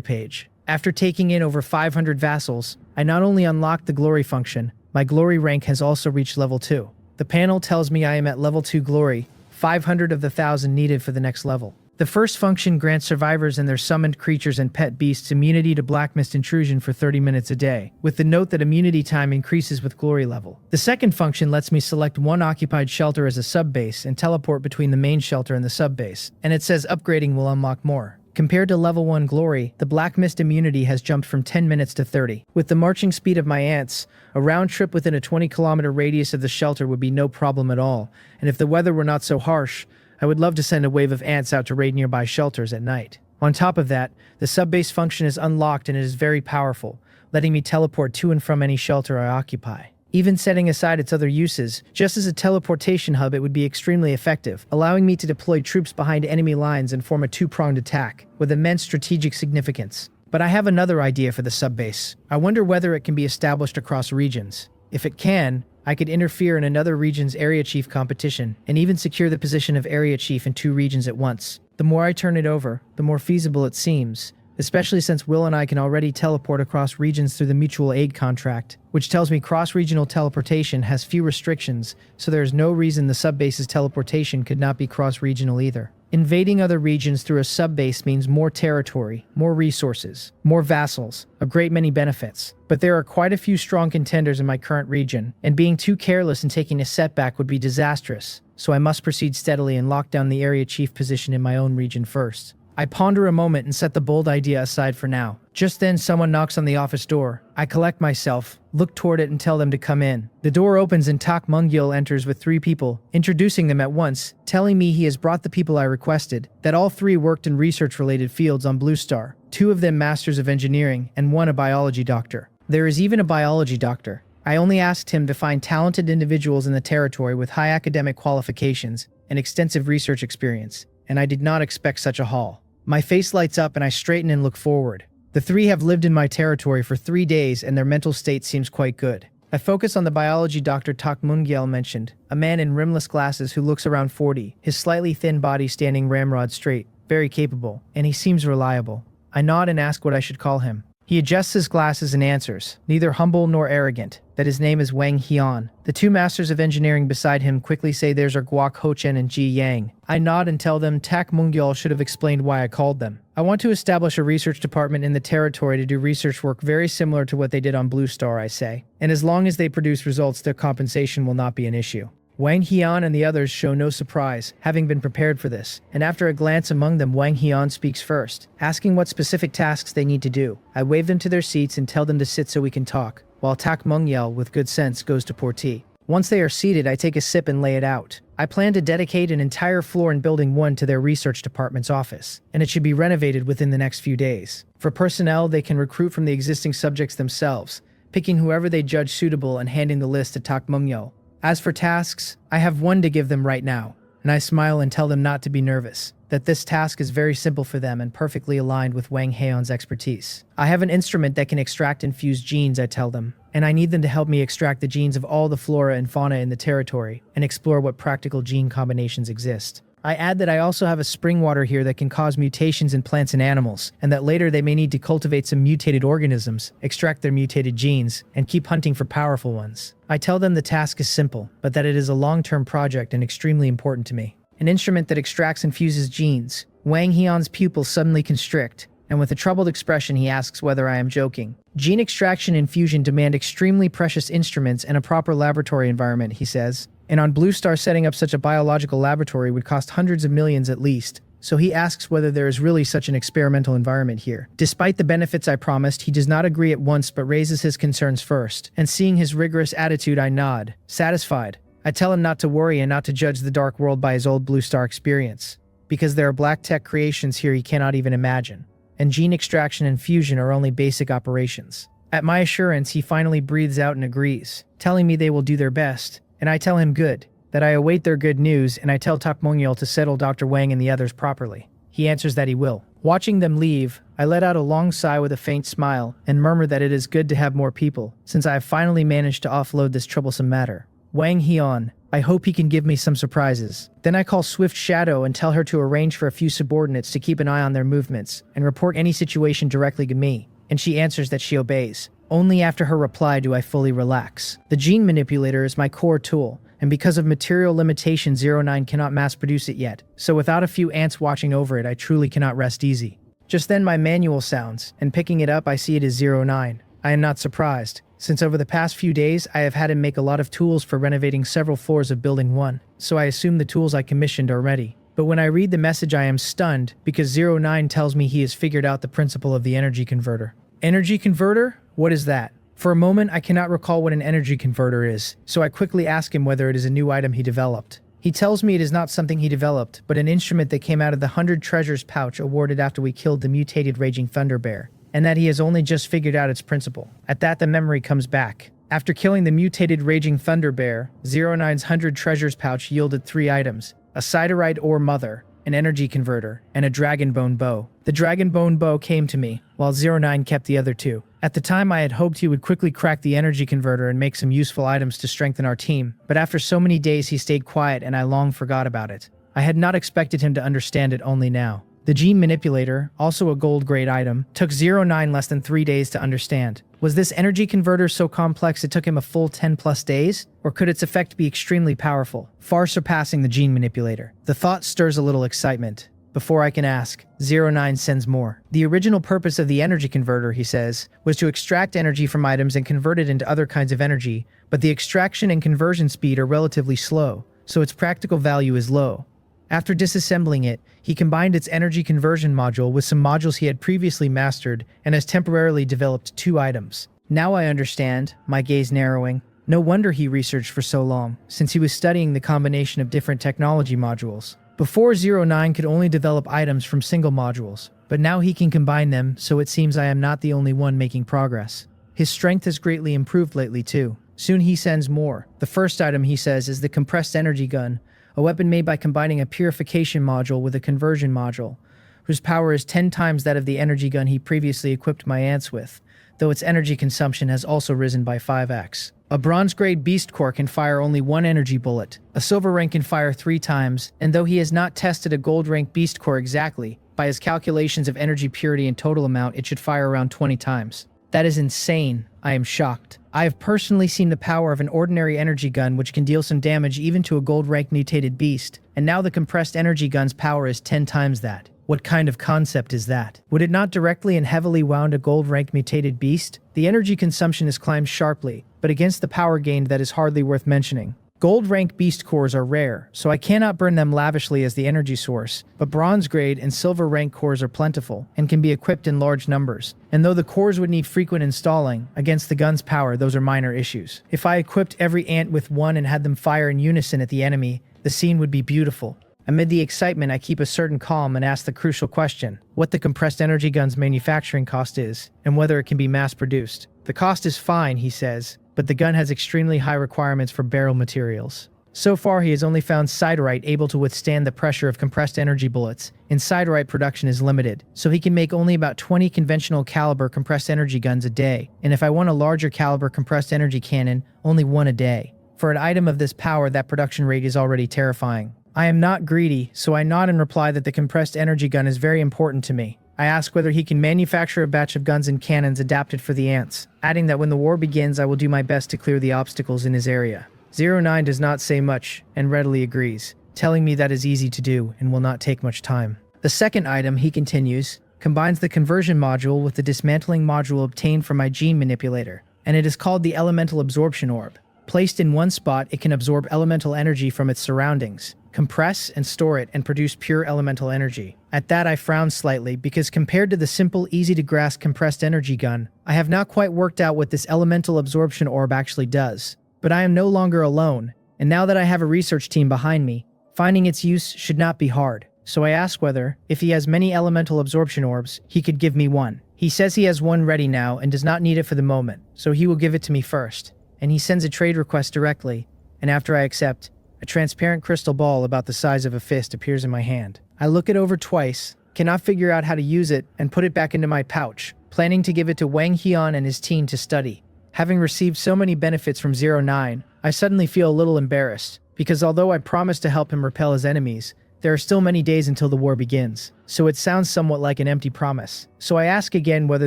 page. After taking in over 500 vassals, I not only unlocked the glory function, my glory rank has also reached level 2. The panel tells me I am at level 2 glory, 500 of the 1,000 needed for the next level. The first function grants survivors and their summoned creatures and pet beasts immunity to black mist intrusion for 30 minutes a day, with the note that immunity time increases with glory level. The second function lets me select one occupied shelter as a sub-base and teleport between the main shelter and the sub-base, and it says upgrading will unlock more. Compared to level 1 glory, the black mist immunity has jumped from 10 minutes to 30. With the marching speed of my ants, a round trip within a 20-kilometer radius of the shelter would be no problem at all, and if the weather were not so harsh, I would love to send a wave of ants out to raid nearby shelters at night. On top of that, the sub-base function is unlocked and it is very powerful, letting me teleport to and from any shelter I occupy. Even setting aside its other uses, just as a teleportation hub it would be extremely effective, allowing me to deploy troops behind enemy lines and form a 2-pronged attack, with immense strategic significance. But I have another idea for the sub-base. I wonder whether it can be established across regions. If it can, I could interfere in another region's area chief competition, and even secure the position of area chief in 2 regions at once. The more I turn it over, the more feasible it seems, especially since Will and I can already teleport across regions through the mutual aid contract, which tells me cross-regional teleportation has few restrictions, so there is no reason the sub-base's teleportation could not be cross-regional either. Invading other regions through a sub-base means more territory, more resources, more vassals, a great many benefits. But there are quite a few strong contenders in my current region, and being too careless and taking a setback would be disastrous, so I must proceed steadily and lock down the area chief position in my own region first. I ponder a moment and set the bold idea aside for now. Just then someone knocks on the office door. I collect myself, look toward it and tell them to come in. The door opens and Tak Mung-yeol enters with 3 people, introducing them at once, telling me he has brought the people I requested, that all 3 worked in research-related fields on Blue Star, 2 of them masters of engineering and 1 a biology doctor. There is even a biology doctor. I only asked him to find talented individuals in the territory with high academic qualifications and extensive research experience, and I did not expect such a haul. My face lights up and I straighten and look forward. The three have lived in my territory for 3 days and their mental state seems quite good. I focus on the biology Dr. Tak Mungyel mentioned, a man in rimless glasses who looks around 40, his slightly thin body standing ramrod straight, very capable, and he seems reliable. I nod and ask what I should call him. He adjusts his glasses and answers, neither humble nor arrogant, that his name is Wang Hian. The two masters of engineering beside him quickly say theirs are Guok Hochen and Ji Yang. I nod and tell them Tak Mungyal should have explained why I called them. I want to establish a research department in the territory to do research work very similar to what they did on Blue Star, I say. And as long as they produce results, their compensation will not be an issue. Wang Hian and the others show no surprise, having been prepared for this, and after a glance among them, Wang Hian speaks first, asking what specific tasks they need to do. I wave them to their seats and tell them to sit so we can talk, while Tak Mungyal, with good sense, goes to pour tea. Once they are seated, I take a sip and lay it out. I plan to dedicate an entire floor in Building 1 to their research department's office, and it should be renovated within the next few days. For personnel, they can recruit from the existing subjects themselves, picking whoever they judge suitable and handing the list to Tak Mungyal. As for tasks, I have one to give them right now, and I smile and tell them not to be nervous, that this task is very simple for them and perfectly aligned with Wang Heon's expertise. I have an instrument that can extract and fuse genes, I tell them, and I need them to help me extract the genes of all the flora and fauna in the territory and explore what practical gene combinations exist. I add that I also have a spring water here that can cause mutations in plants and animals, and that later they may need to cultivate some mutated organisms, extract their mutated genes, and keep hunting for powerful ones. I tell them the task is simple, but that it is a long-term project and extremely important to me. An instrument that extracts and fuses genes. Wang Hian's pupils suddenly constrict, and with a troubled expression he asks whether I am joking. Gene extraction and fusion demand extremely precious instruments and a proper laboratory environment, he says. And on Blue Star, setting up such a biological laboratory would cost hundreds of millions at least, so he asks whether there is really such an experimental environment here. Despite the benefits I promised, he does not agree at once but raises his concerns first, and seeing his rigorous attitude I nod, satisfied. I tell him not to worry and not to judge the dark world by his old Blue Star experience, because there are black tech creations here he cannot even imagine, and gene extraction and fusion are only basic operations. At my assurance, he finally breathes out and agrees, telling me they will do their best. And I tell him good, that I await their good news, and I tell Tak Mungyal to settle Dr. Wang and the others properly. He answers that he will. Watching them leave, I let out a long sigh with a faint smile and murmur that it is good to have more people, since I have finally managed to offload this troublesome matter. Wang Hian, I hope he can give me some surprises. Then I call Swift Shadow and tell her to arrange for a few subordinates to keep an eye on their movements and report any situation directly to me, and she answers that she obeys. Only after her reply do I fully relax. The gene manipulator is my core tool, and because of material limitations, 09 cannot mass produce it yet, so without a few ants watching over it, I truly cannot rest easy. Just then my manual sounds, and picking it up I see it is 09. I am not surprised, since over the past few days I have had him make a lot of tools for renovating several floors of Building 1, so I assume the tools I commissioned are ready. But when I read the message I am stunned, because 09 tells me he has figured out the principle of the energy converter. Energy converter? What is that? For a moment, I cannot recall what an energy converter is, so I quickly ask him whether it is a new item he developed. He tells me it is not something he developed, but an instrument that came out of the 100 treasures pouch awarded after we killed the mutated Raging Thunder Bear, and that he has only just figured out its principle. At that, the memory comes back. After killing the mutated Raging Thunder Bear, 09's 100 treasures pouch yielded 3 items: a siderite ore mother, an energy converter, and a dragon bone bow. The dragon bone bow came to me, while 09 kept the other 2. At the time, I had hoped he would quickly crack the energy converter and make some useful items to strengthen our team, but after so many days he stayed quiet and I long forgot about it. I had not expected him to understand it only now. The gene manipulator, also a gold-grade item, took 09 less than 3 days to understand. Was this energy converter so complex it took him a full 10+ days? Or could its effect be extremely powerful, far surpassing the gene manipulator? The thought stirs a little excitement. Before I can ask, 09 sends more. The original purpose of the energy converter, he says, was to extract energy from items and convert it into other kinds of energy, but the extraction and conversion speed are relatively slow, so its practical value is low. After disassembling it, he combined its energy conversion module with some modules he had previously mastered and has temporarily developed 2 items. Now I understand, my gaze narrowing. No wonder he researched for so long, since he was studying the combination of different technology modules. Before 09 could only develop items from single modules, but now he can combine them, so it seems I am not the only one making progress. His strength has greatly improved lately too. Soon he sends more. The first item, he says, is the compressed energy gun, a weapon made by combining a purification module with a conversion module, whose power is 10 times that of the energy gun he previously equipped my ants with, though its energy consumption has also risen by 5x. A bronze-grade beast core can fire only 1 energy bullet. A silver rank can fire 3 times, and though he has not tested a gold rank beast core exactly, by his calculations of energy purity and total amount, it should fire around 20 times. That is insane. I am shocked. I have personally seen the power of an ordinary energy gun which can deal some damage even to a gold rank mutated beast, and now the compressed energy gun's power is 10 times that. What kind of concept is that? Would it not directly and heavily wound a gold rank mutated beast? The energy consumption has climbed sharply, but against the power gained that is hardly worth mentioning. Gold rank beast cores are rare, so I cannot burn them lavishly as the energy source, but bronze grade and silver rank cores are plentiful and can be equipped in large numbers. And though the cores would need frequent installing, against the gun's power those are minor issues. If I equipped every ant with one and had them fire in unison at the enemy, the scene would be beautiful. Amid the excitement, I keep a certain calm and ask the crucial question, what the compressed energy gun's manufacturing cost is, and whether it can be mass-produced. The cost is fine, he says, but the gun has extremely high requirements for barrel materials. So far, he has only found siderite able to withstand the pressure of compressed energy bullets, and siderite production is limited, so he can make only about 20 conventional caliber compressed energy guns a day, and if I want a larger caliber compressed energy cannon, only 1 a day. For an item of this power, that production rate is already terrifying. I am not greedy, so I nod and reply that the compressed energy gun is very important to me. I ask whether he can manufacture a batch of guns and cannons adapted for the ants, adding that when the war begins I will do my best to clear the obstacles in his area. 09 does not say much, and readily agrees, telling me that is easy to do and will not take much time. The second item, he continues, combines the conversion module with the dismantling module obtained from my gene manipulator, and it is called the elemental absorption orb. Placed in one spot, it can absorb elemental energy from its surroundings, compress and store it, and produce pure elemental energy. At that I frown slightly, because compared to the simple, easy-to-grasp compressed energy gun, I have not quite worked out what this elemental absorption orb actually does. But I am no longer alone, and now that I have a research team behind me, finding its use should not be hard. So I ask whether, if he has many elemental absorption orbs, he could give me one. He says he has one ready now and does not need it for the moment, so he will give it to me first. And he sends a trade request directly, and after I accept, a transparent crystal ball about the size of a fist appears in my hand. I look it over twice, cannot figure out how to use it, and put it back into my pouch, planning to give it to Wang Hyun and his team to study. Having received so many benefits from 09, I suddenly feel a little embarrassed, because although I promised to help him repel his enemies, there are still many days until the war begins, so it sounds somewhat like an empty promise. So I ask again whether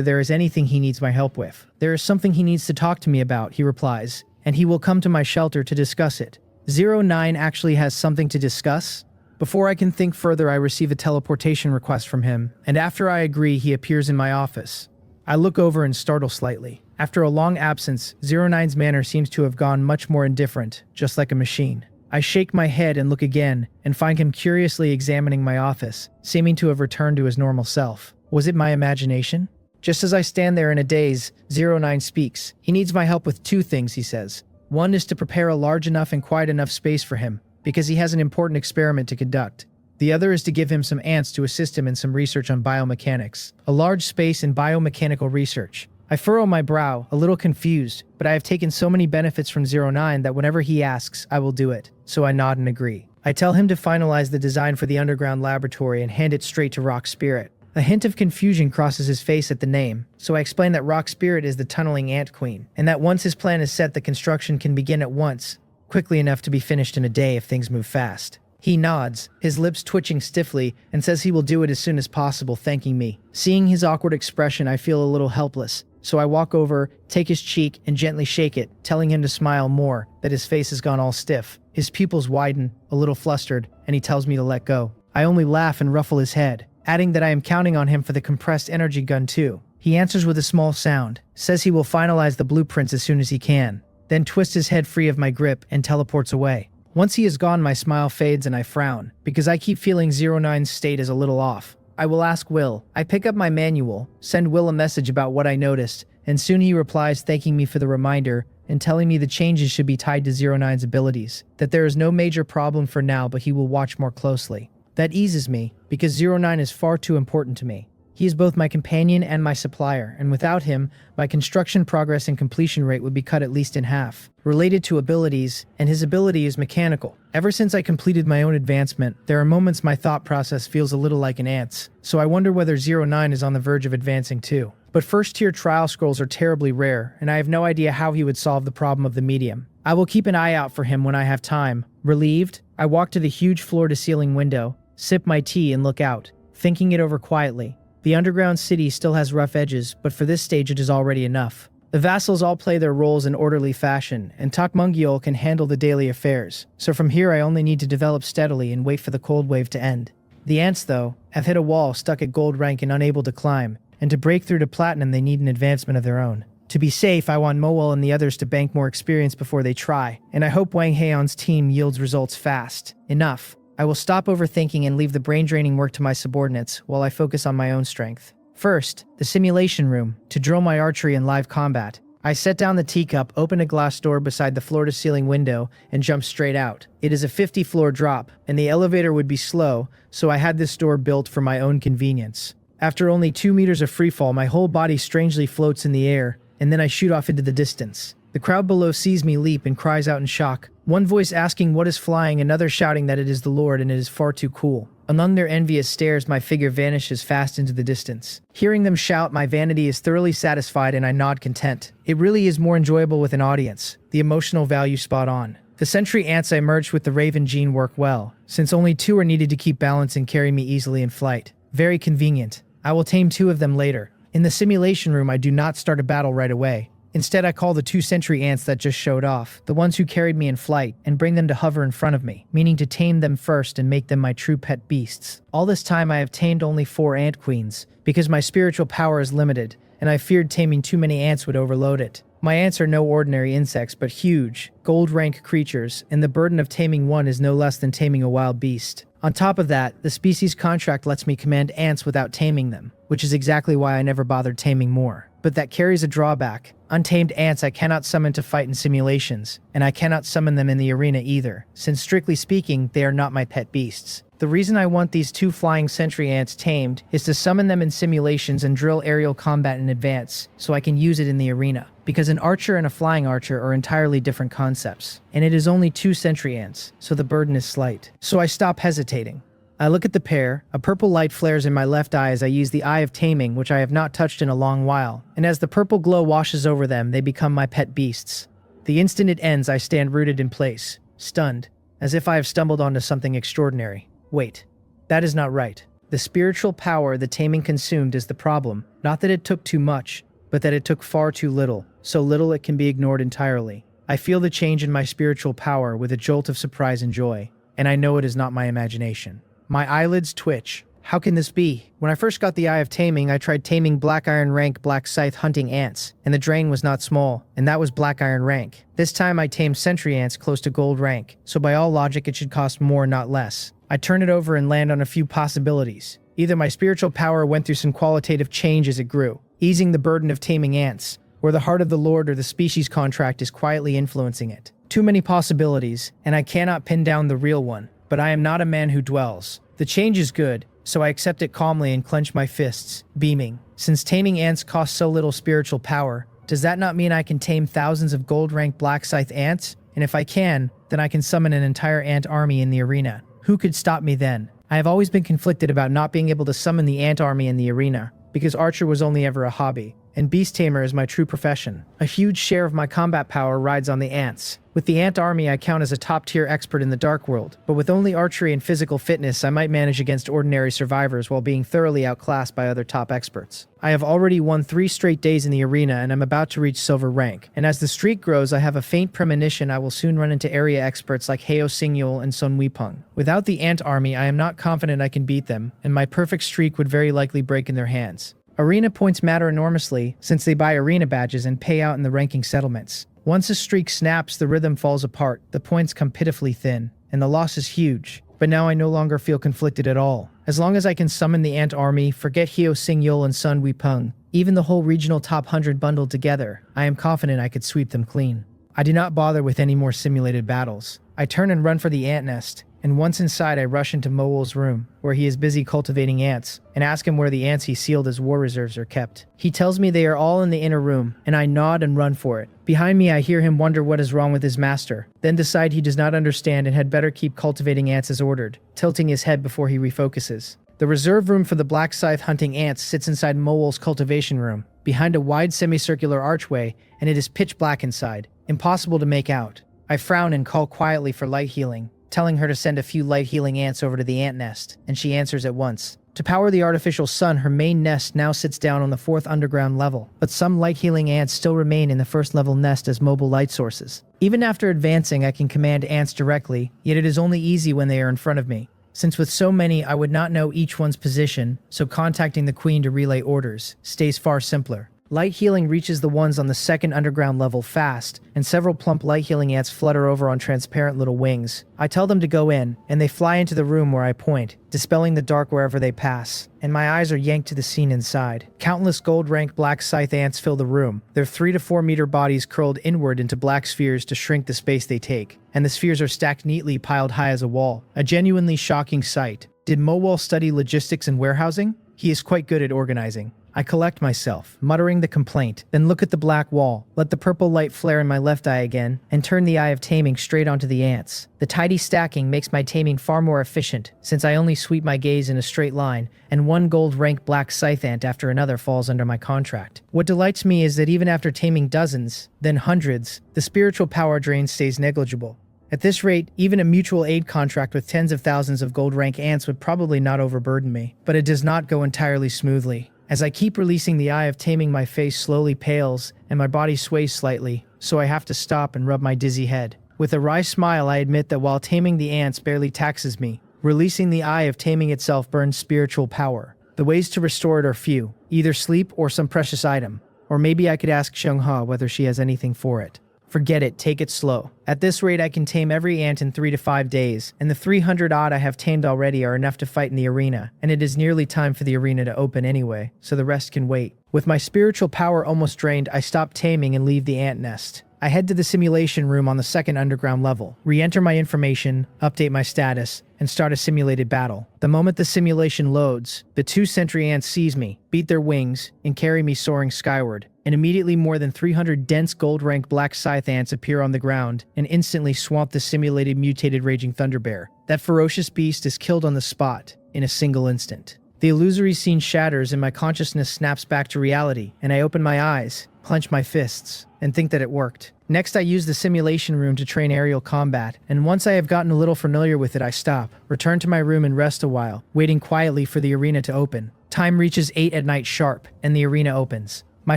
there is anything he needs my help with. There is something he needs to talk to me about, he replies, and he will come to my shelter to discuss it. 09 actually has something to discuss? Before I can think further, I receive a teleportation request from him, and after I agree, he appears in my office. I look over and startle slightly. After a long absence, 09's manner seems to have gone much more indifferent, just like a machine. I shake my head and look again, and find him curiously examining my office, seeming to have returned to his normal self. Was it my imagination? Just as I stand there in a daze, 09 speaks. He needs my help with 2 things, he says. One is to prepare a large enough and quiet enough space for him, because he has an important experiment to conduct. The other is to give him some ants to assist him in some research on biomechanics, a large space in biomechanical research. I furrow my brow, a little confused, but I have taken so many benefits from 09 that whenever he asks, I will do it, so I nod and agree. I tell him to finalize the design for the underground laboratory and hand it straight to Rock Spirit. A hint of confusion crosses his face at the name, so I explain that Rock Spirit is the tunneling ant queen, and that once his plan is set, the construction can begin at once, quickly enough to be finished in a day if things move fast. He nods, his lips twitching stiffly, and says he will do it as soon as possible, thanking me. Seeing his awkward expression, I feel a little helpless, so I walk over, take his cheek, and gently shake it, telling him to smile more, that his face has gone all stiff. His pupils widen, a little flustered, and he tells me to let go. I only laugh and ruffle his head, adding that I am counting on him for the compressed energy gun too. He answers with a small sound, says he will finalize the blueprints as soon as he can, then twists his head free of my grip and teleports away. Once he is gone, my smile fades and I frown, because I keep feeling 09's state is a little off. I will ask Will. I pick up my manual, send Will a message about what I noticed, and soon he replies thanking me for the reminder and telling me the changes should be tied to 09's abilities, that there is no major problem for now, but he will watch more closely. That eases me, because 09 is far too important to me. He is both my companion and my supplier, and without him, my construction progress and completion rate would be cut at least in half. Related to abilities, and his ability is mechanical. Ever since I completed my own advancement, there are moments my thought process feels a little like an ant's, so I wonder whether 09 is on the verge of advancing too. But first-tier trial scrolls are terribly rare, and I have no idea how he would solve the problem of the medium. I will keep an eye out for him when I have time. Relieved, I walk to the huge floor-to-ceiling window, sip my tea and look out, thinking it over quietly. The underground city still has rough edges, but for this stage it is already enough. The vassals all play their roles in orderly fashion, and Tokmungyol can handle the daily affairs, so from here I only need to develop steadily and wait for the cold wave to end. The ants, though, have hit a wall stuck at gold rank and unable to climb, and to break through to platinum they need an advancement of their own. To be safe, I want Mowell and the others to bank more experience before they try, and I hope Wang Haon's team yields results fast. Enough. I will stop overthinking and leave the brain-draining work to my subordinates while I focus on my own strength. First, the simulation room, to drill my archery and live combat. I set down the teacup, open a glass door beside the floor-to-ceiling window, and jump straight out. It is a 50-floor drop, and the elevator would be slow, so I had this door built for my own convenience. After only 2 meters of freefall, my whole body strangely floats in the air, and then I shoot off into the distance. The crowd below sees me leap and cries out in shock. One voice asking what is flying, another shouting that it is the Lord and it is far too cool. Among their envious stares, my figure vanishes fast into the distance. Hearing them shout, my vanity is thoroughly satisfied and I nod content. It really is more enjoyable with an audience. The emotional value spot on. The sentry ants I merged with the raven gene work well, since only 2 are needed to keep balance and carry me easily in flight. Very convenient. I will tame 2 of them later. In the simulation room, I do not start a battle right away. Instead, I call the 2 sentry ants that just showed off, the ones who carried me in flight, and bring them to hover in front of me, meaning to tame them first and make them my true pet beasts. All this time I have tamed only 4 ant queens, because my spiritual power is limited, and I feared taming too many ants would overload it. My ants are no ordinary insects, but huge, gold-rank creatures, and the burden of taming one is no less than taming a wild beast. On top of that, the species contract lets me command ants without taming them, which is exactly why I never bothered taming more. But that carries a drawback. Untamed ants I cannot summon to fight in simulations, and I cannot summon them in the arena either, since strictly speaking, they are not my pet beasts. The reason I want these 2 flying sentry ants tamed is to summon them in simulations and drill aerial combat in advance, so I can use it in the arena. Because an archer and a flying archer are entirely different concepts, and it is only 2 sentry ants, so the burden is slight. So I stop hesitating. I look at the pair, a purple light flares in my left eye as I use the Eye of Taming, which I have not touched in a long while, and as the purple glow washes over them, they become my pet beasts. The instant it ends, I stand rooted in place, stunned, as if I have stumbled onto something extraordinary. Wait, that is not right. The spiritual power the taming consumed is the problem, not that it took too much, but that it took far too little, so little it can be ignored entirely. I feel the change in my spiritual power with a jolt of surprise and joy, and I know it is not my imagination. My eyelids twitch. How can this be? When I first got the Eye of Taming, I tried taming Black Iron rank Black Scythe hunting ants, and the drain was not small, and that was Black Iron rank. This time I tamed sentry ants close to gold rank, so by all logic it should cost more, not less. I turn it over and land on a few possibilities. Either my spiritual power went through some qualitative change as it grew, easing the burden of taming ants, or the heart of the Lord or the species contract is quietly influencing it. Too many possibilities, and I cannot pin down the real one, but I am not a man who dwells. The change is good, so I accept it calmly and clench my fists, beaming. Since taming ants costs so little spiritual power, does that not mean I can tame thousands of gold-rank Black Scythe ants? And if I can, then I can summon an entire ant army in the arena. Who could stop me then? I have always been conflicted about not being able to summon the ant army in the arena, because archer was only ever a hobby, and beast tamer is my true profession. A huge share of my combat power rides on the ants. With the ant army, I count as a top-tier expert in the dark world, but with only archery and physical fitness, I might manage against ordinary survivors while being thoroughly outclassed by other top experts. I have already won 3 straight days in the arena, and I'm about to reach silver rank. And as the streak grows, I have a faint premonition I will soon run into area experts like Heo Singyul and Sun Weipeng. Without the ant army, I am not confident I can beat them, and my perfect streak would very likely break in their hands. Arena points matter enormously, since they buy arena badges and pay out in the ranking settlements. Once a streak snaps, the rhythm falls apart, the points come pitifully thin, and the loss is huge. But now I no longer feel conflicted at all. As long as I can summon the ant army, forget Heo Singyul and Sun Weipeng, even the whole regional top 100 bundled together, I am confident I could sweep them clean. I do not bother with any more simulated battles. I turn and run for the ant nest, and once inside I rush into Moel's room, where he is busy cultivating ants, and ask him where the ants he sealed as war reserves are kept. He tells me they are all in the inner room, and I nod and run for it. Behind me I hear him wonder what is wrong with his master, then decide he does not understand and had better keep cultivating ants as ordered, tilting his head before he refocuses. The reserve room for the black scythe hunting ants sits inside Moel's cultivation room, behind a wide semicircular archway, and it is pitch black inside, impossible to make out. I frown and call quietly for light healing, telling her to send a few light healing ants over to the ant nest, and she answers at once. To power the artificial sun, her main nest now sits down on the 4th underground level, but some light healing ants still remain in the 1st level nest as mobile light sources. Even after advancing, I can command ants directly, yet it is only easy when they are in front of me. Since with so many I would not know each one's position, so contacting the queen to relay orders stays far simpler. Light healing reaches the ones on the 2nd underground level fast, and several plump light healing ants flutter over on transparent little wings. I tell them to go in, and they fly into the room where I point, dispelling the dark wherever they pass, and my eyes are yanked to the scene inside. Countless gold-ranked black scythe ants fill the room, their 3 to 4 meter bodies curled inward into black spheres to shrink the space they take, and the spheres are stacked neatly piled high as a wall. A genuinely shocking sight. Did Moel study logistics and warehousing? He is quite good at organizing. I collect myself, muttering the complaint, then look at the black wall, let the purple light flare in my left eye again, and turn the eye of taming straight onto the ants. The tidy stacking makes my taming far more efficient, since I only sweep my gaze in a straight line, and one gold-ranked black scythe ant after another falls under my contract. What delights me is that even after taming dozens, then hundreds, the spiritual power drain stays negligible. At this rate, even a mutual aid contract with tens of thousands of gold rank ants would probably not overburden me. But it does not go entirely smoothly. As I keep releasing the eye of taming, my face slowly pales and my body sways slightly, so I have to stop and rub my dizzy head. With a wry smile, I admit that while taming the ants barely taxes me, releasing the eye of taming itself burns spiritual power. The ways to restore it are few, either sleep or some precious item. Or maybe I could ask Xiongha whether she has anything for it. Forget it, take it slow. At this rate I can tame every ant in 3 to 5 days, and the 300 odd I have tamed already are enough to fight in the arena, and it is nearly time for the arena to open anyway, so the rest can wait. With my spiritual power almost drained, I stop taming and leave the ant nest. I head to the simulation room on the 2nd underground level, re-enter my information, update my status, and start a simulated battle. The moment the simulation loads, the 2 sentry ants seize me, beat their wings, and carry me soaring skyward. And immediately more than 300 dense gold-ranked black scythe ants appear on the ground and instantly swamp the simulated mutated raging thunderbear. That ferocious beast is killed on the spot in a single instant. The illusory scene shatters and my consciousness snaps back to reality, and I open my eyes, clench my fists, and think that it worked. Next, I use the simulation room to train aerial combat, and once I have gotten a little familiar with it, I stop, return to my room and rest a while, waiting quietly for the arena to open. Time reaches 8 at night sharp, and the arena opens. My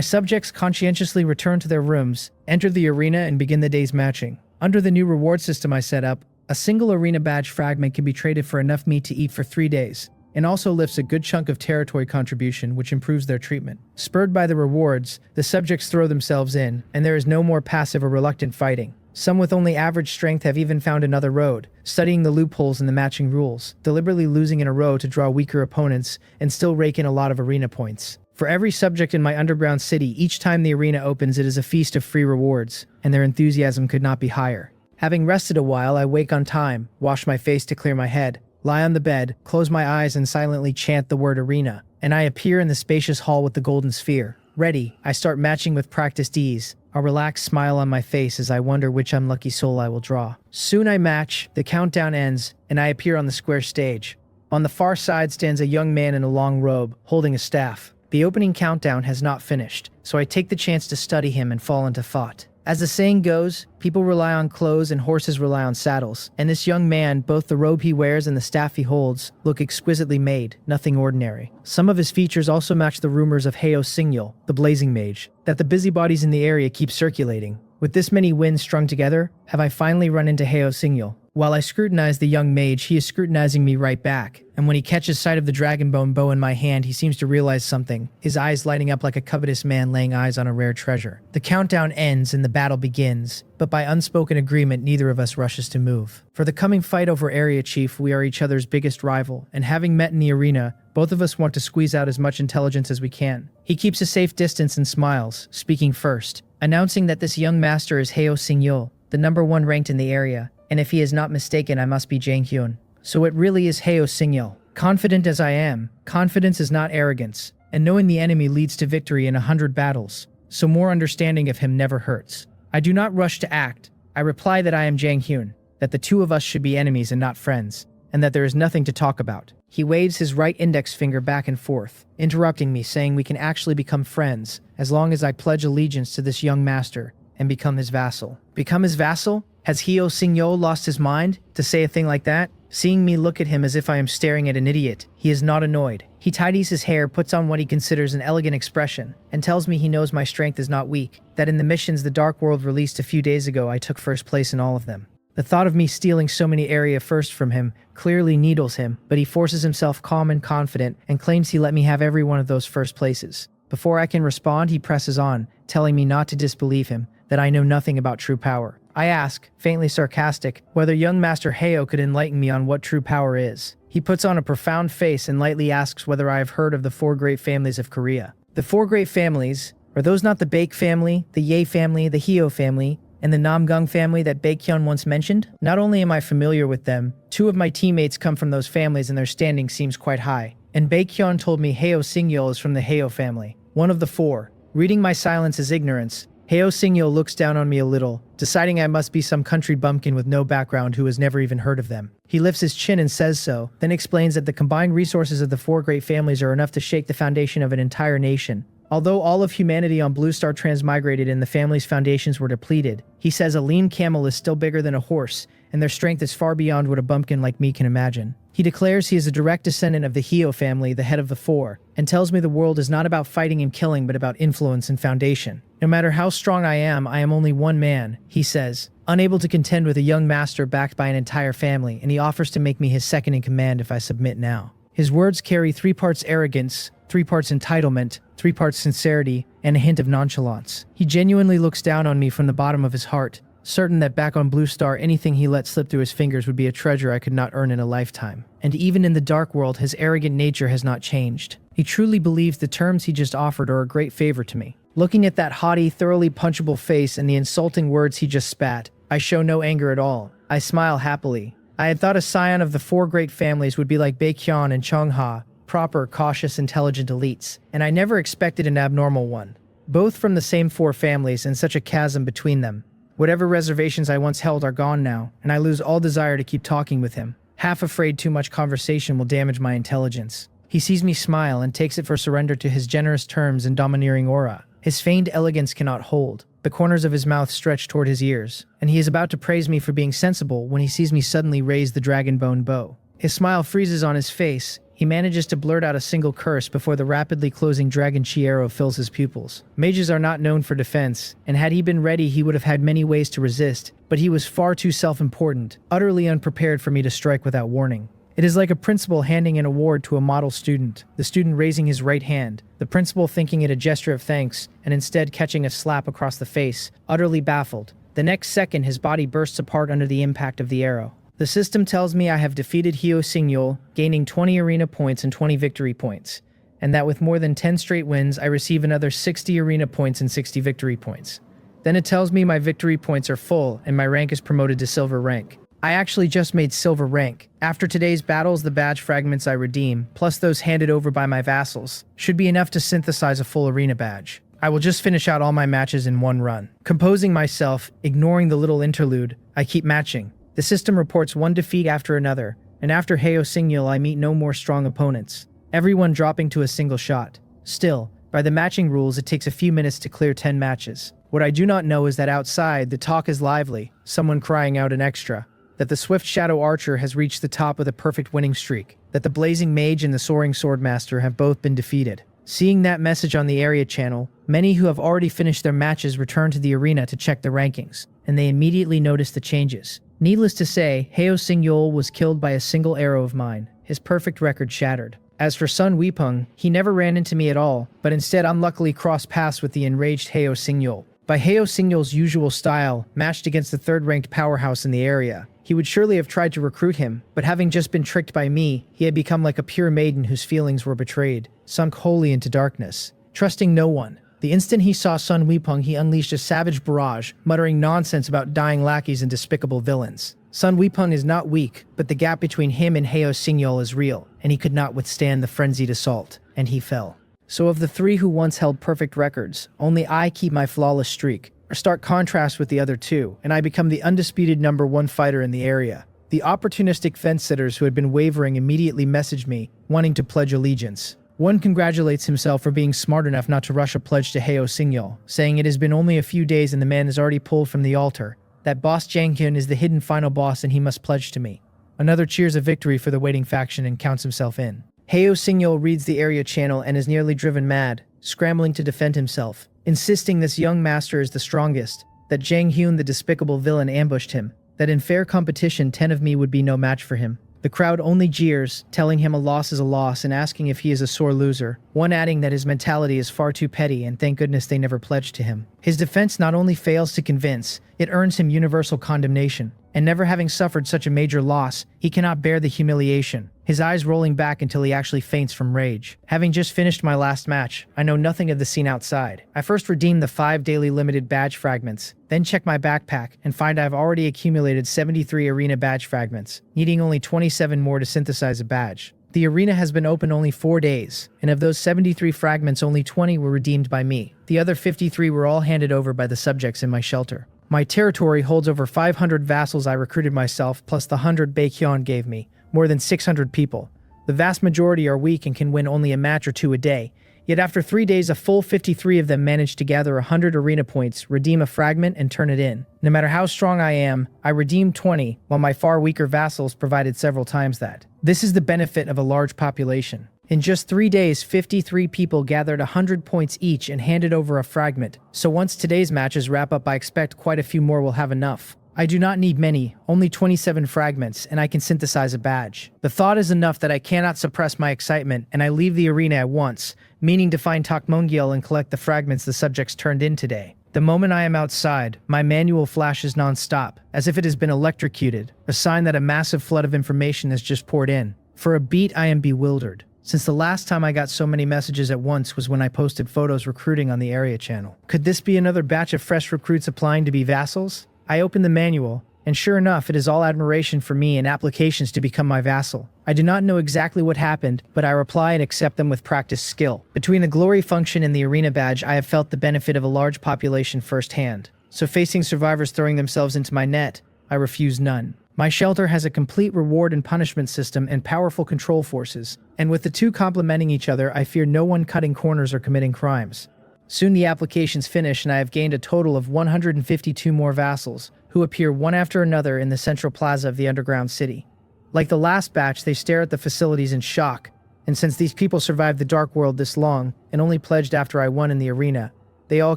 subjects conscientiously return to their rooms, enter the arena, and begin the day's matching. Under the new reward system I set up, a single arena badge fragment can be traded for enough meat to eat for 3 days, and also lifts a good chunk of territory contribution, which improves their treatment. Spurred by the rewards, the subjects throw themselves in, and there is no more passive or reluctant fighting. Some with only average strength have even found another road, studying the loopholes in the matching rules, deliberately losing in a row to draw weaker opponents, and still rake in a lot of arena points. For every subject in my underground city, each time the arena opens, it is a feast of free rewards, and their enthusiasm could not be higher. Having rested a while, I wake on time, wash my face to clear my head, lie on the bed, close my eyes, and silently chant the word arena, and I appear in the spacious hall with the golden sphere. Ready, I start matching with practiced ease, a relaxed smile on my face as I wonder which unlucky soul I will draw. Soon I match, the countdown ends, and I appear on the square stage. On the far side stands a young man in a long robe, holding a staff. The opening countdown has not finished, so I take the chance to study him and fall into thought. As the saying goes, people rely on clothes and horses rely on saddles, and this young man, both the robe he wears and the staff he holds, look exquisitely made, nothing ordinary. Some of his features also match the rumors of Heo Singyul, the blazing mage, that the busybodies in the area keep circulating. With this many winds strung together, have I finally run into Heo Singyul. While I scrutinize the young mage, he is scrutinizing me right back, and when he catches sight of the dragonbone bow in my hand, he seems to realize something, his eyes lighting up like a covetous man laying eyes on a rare treasure. The countdown ends and the battle begins, but by unspoken agreement, neither of us rushes to move. For the coming fight over Area Chief, we are each other's biggest rival, and having met in the arena, both of us want to squeeze out as much intelligence as we can. He keeps a safe distance and smiles, speaking first, announcing that this young master is Heo Singyul, the #1 ranked in the area, And if he is not mistaken, I must be Jang Hyun. So it really is Heo Singyul. Confident as I am, confidence is not arrogance, and knowing the enemy leads to victory in 100 battles, so more understanding of him never hurts. I do not rush to act. I reply that I am Jang Hyun, that the two of us should be enemies and not friends, and that there is nothing to talk about. He waves his right index finger back and forth, interrupting me, saying we can actually become friends as long as I pledge allegiance to this young master and become his vassal. Become his vassal? Has Heo Singyul lost his mind to say a thing like that? Seeing me look at him as if I am staring at an idiot, he is not annoyed. He tidies his hair, puts on what he considers an elegant expression, and tells me he knows my strength is not weak, that in the missions the Dark World released a few days ago I took first place in all of them. The thought of me stealing so many area firsts from him clearly needles him, but he forces himself calm and confident and claims he let me have every one of those first places. Before I can respond, he presses on, telling me not to disbelieve him, that I know nothing about true power. I ask, faintly sarcastic, whether young Master Heo could enlighten me on what true power is. He puts on a profound face and lightly asks whether I have heard of the 4 great families of Korea. The 4 great families, are those not the Baek family, the Ye family, the Heo family, and the Namgung family that Baekhyun once mentioned? Not only am I familiar with them, 2 of my teammates come from those families and their standing seems quite high. And Baekhyun told me Heo Singyul is from the Heo family, one of the 4. Reading my silence as ignorance, Heo Singyul looks down on me a little, deciding I must be some country bumpkin with no background who has never even heard of them. He lifts his chin and says so, then explains that the combined resources of the 4 great families are enough to shake the foundation of an entire nation. Although all of humanity on Blue Star transmigrated and the family's foundations were depleted, he says a lean camel is still bigger than a horse, and their strength is far beyond what a bumpkin like me can imagine. He declares he is a direct descendant of the Heo family, the head of the 4, and tells me the world is not about fighting and killing but about influence and foundation. No matter how strong I am only one man, he says, unable to contend with a young master backed by an entire family, and he offers to make me his second in command if I submit now. His words carry 3 parts arrogance, 3 parts entitlement, 3 parts sincerity, and a hint of nonchalance. He genuinely looks down on me from the bottom of his heart, certain that back on Blue Star anything he let slip through his fingers would be a treasure I could not earn in a lifetime. And even in the Dark World, his arrogant nature has not changed. He truly believes the terms he just offered are a great favor to me. Looking at that haughty, thoroughly punchable face and the insulting words he just spat, I show no anger at all. I smile happily. I had thought a scion of the 4 great families would be like Baekhyun and Chungha, proper, cautious, intelligent elites, and I never expected an abnormal one. Both from the same 4 families and such a chasm between them. Whatever reservations I once held are gone now, and I lose all desire to keep talking with him, half afraid too much conversation will damage my intelligence. He sees me smile and takes it for surrender to his generous terms and domineering aura. His feigned elegance cannot hold. The corners of his mouth stretch toward his ears, and he is about to praise me for being sensible when he sees me suddenly raise the dragon bone bow. His smile freezes on his face. He manages to blurt out a single curse before the rapidly closing dragon chi arrow fills his pupils. Mages are not known for defense, and had he been ready he would have had many ways to resist, but he was far too self-important, utterly unprepared for me to strike without warning. It is like a principal handing an award to a model student, the student raising his right hand, the principal thinking it a gesture of thanks, and instead catching a slap across the face, utterly baffled. The next second his body bursts apart under the impact of the arrow. The system tells me I have defeated Heo Singyul, gaining 20 arena points and 20 victory points, and that with more than 10 straight wins I receive another 60 arena points and 60 victory points. Then it tells me my victory points are full and my rank is promoted to silver rank. I actually just made silver rank. After today's battles, the badge fragments I redeem, plus those handed over by my vassals, should be enough to synthesize a full arena badge. I will just finish out all my matches in one run. Composing myself, ignoring the little interlude, I keep matching. The system reports one defeat after another, and after Heo Singyul I meet no more strong opponents, everyone dropping to a single shot. Still, by the matching rules it takes a few minutes to clear 10 matches. What I do not know is that outside the talk is lively, someone crying out an extra, that the swift shadow archer has reached the top with a perfect winning streak, that the blazing mage and the soaring swordmaster have both been defeated. Seeing that message on the area channel, many who have already finished their matches return to the arena to check the rankings, and they immediately notice the changes. Needless to say, Heo Singyul was killed by a single arrow of mine, his perfect record shattered. As for Sun Weepung, he never ran into me at all, but instead unluckily crossed paths with the enraged Heo Singyul. By Heo Singyul's usual style, matched against the 3rd-ranked powerhouse in the area, he would surely have tried to recruit him, but having just been tricked by me, he had become like a pure maiden whose feelings were betrayed, sunk wholly into darkness, trusting no one. The instant he saw Sun Weepung, he unleashed a savage barrage, muttering nonsense about dying lackeys and despicable villains. Sun Weepeng is not weak, but the gap between him and Heo Singyol is real, and he could not withstand the frenzied assault, and he fell. So of the three who once held perfect records, only I keep my flawless streak, or stark contrast with the other two, and I become the undisputed #1 fighter in the area. The opportunistic fence-sitters who had been wavering immediately messaged me, wanting to pledge allegiance. One congratulates himself for being smart enough not to rush a pledge to Heo Singyol, saying it has been only a few days and the man is already pulled from the altar, that boss Janghyun is the hidden final boss and he must pledge to me. Another cheers a victory for the waiting faction and counts himself in. Heo Singyol reads the area channel and is nearly driven mad, scrambling to defend himself, insisting this young master is the strongest, that Janghyun the despicable villain ambushed him, that in fair competition 10 of me would be no match for him. The crowd only jeers, telling him a loss is a loss and asking if he is a sore loser, one adding that his mentality is far too petty and thank goodness they never pledged to him. His defense not only fails to convince, it earns him universal condemnation, and never having suffered such a major loss, he cannot bear the humiliation, his eyes rolling back until he actually faints from rage. Having just finished my last match, I know nothing of the scene outside. I first redeem the 5 daily limited badge fragments, then check my backpack and find I've already accumulated 73 arena badge fragments, needing only 27 more to synthesize a badge. The arena has been open only 4 days, and of those 73 fragments only 20 were redeemed by me. The other 53 were all handed over by the subjects in my shelter. My territory holds over 500 vassals I recruited myself, plus the 100 Baekhyun gave me, more than 600 people. The vast majority are weak and can win only a match or two a day, yet after 3 days a full 53 of them managed to gather 100 arena points, redeem a fragment, and turn it in. No matter how strong I am, I redeemed 20, while my far weaker vassals provided several times that. This is the benefit of a large population. In just 3 days, 53 people gathered 100 points each and handed over a fragment, so once today's matches wrap up I expect quite a few more will have enough. I do not need many, only 27 fragments, and I can synthesize a badge. The thought is enough that I cannot suppress my excitement, and I leave the arena at once, meaning to find Takmungyel and collect the fragments the subjects turned in today. The moment I am outside, my manual flashes non-stop, as if it has been electrocuted, a sign that a massive flood of information has just poured in. For a beat, I am bewildered, since the last time I got so many messages at once was when I posted photos recruiting on the area channel. Could this be another batch of fresh recruits applying to be vassals? I open the manual, and sure enough, it is all admiration for me and applications to become my vassal. I do not know exactly what happened, but I reply and accept them with practiced skill. Between the glory function and the arena badge, I have felt the benefit of a large population firsthand. So facing survivors throwing themselves into my net, I refuse none. My shelter has a complete reward and punishment system and powerful control forces, and with the two complementing each other, I fear no one cutting corners or committing crimes. Soon the applications finish and I have gained a total of 152 more vassals, who appear one after another in the central plaza of the underground city. Like the last batch, they stare at the facilities in shock, and since these people survived the dark world this long, and only pledged after I won in the arena, they all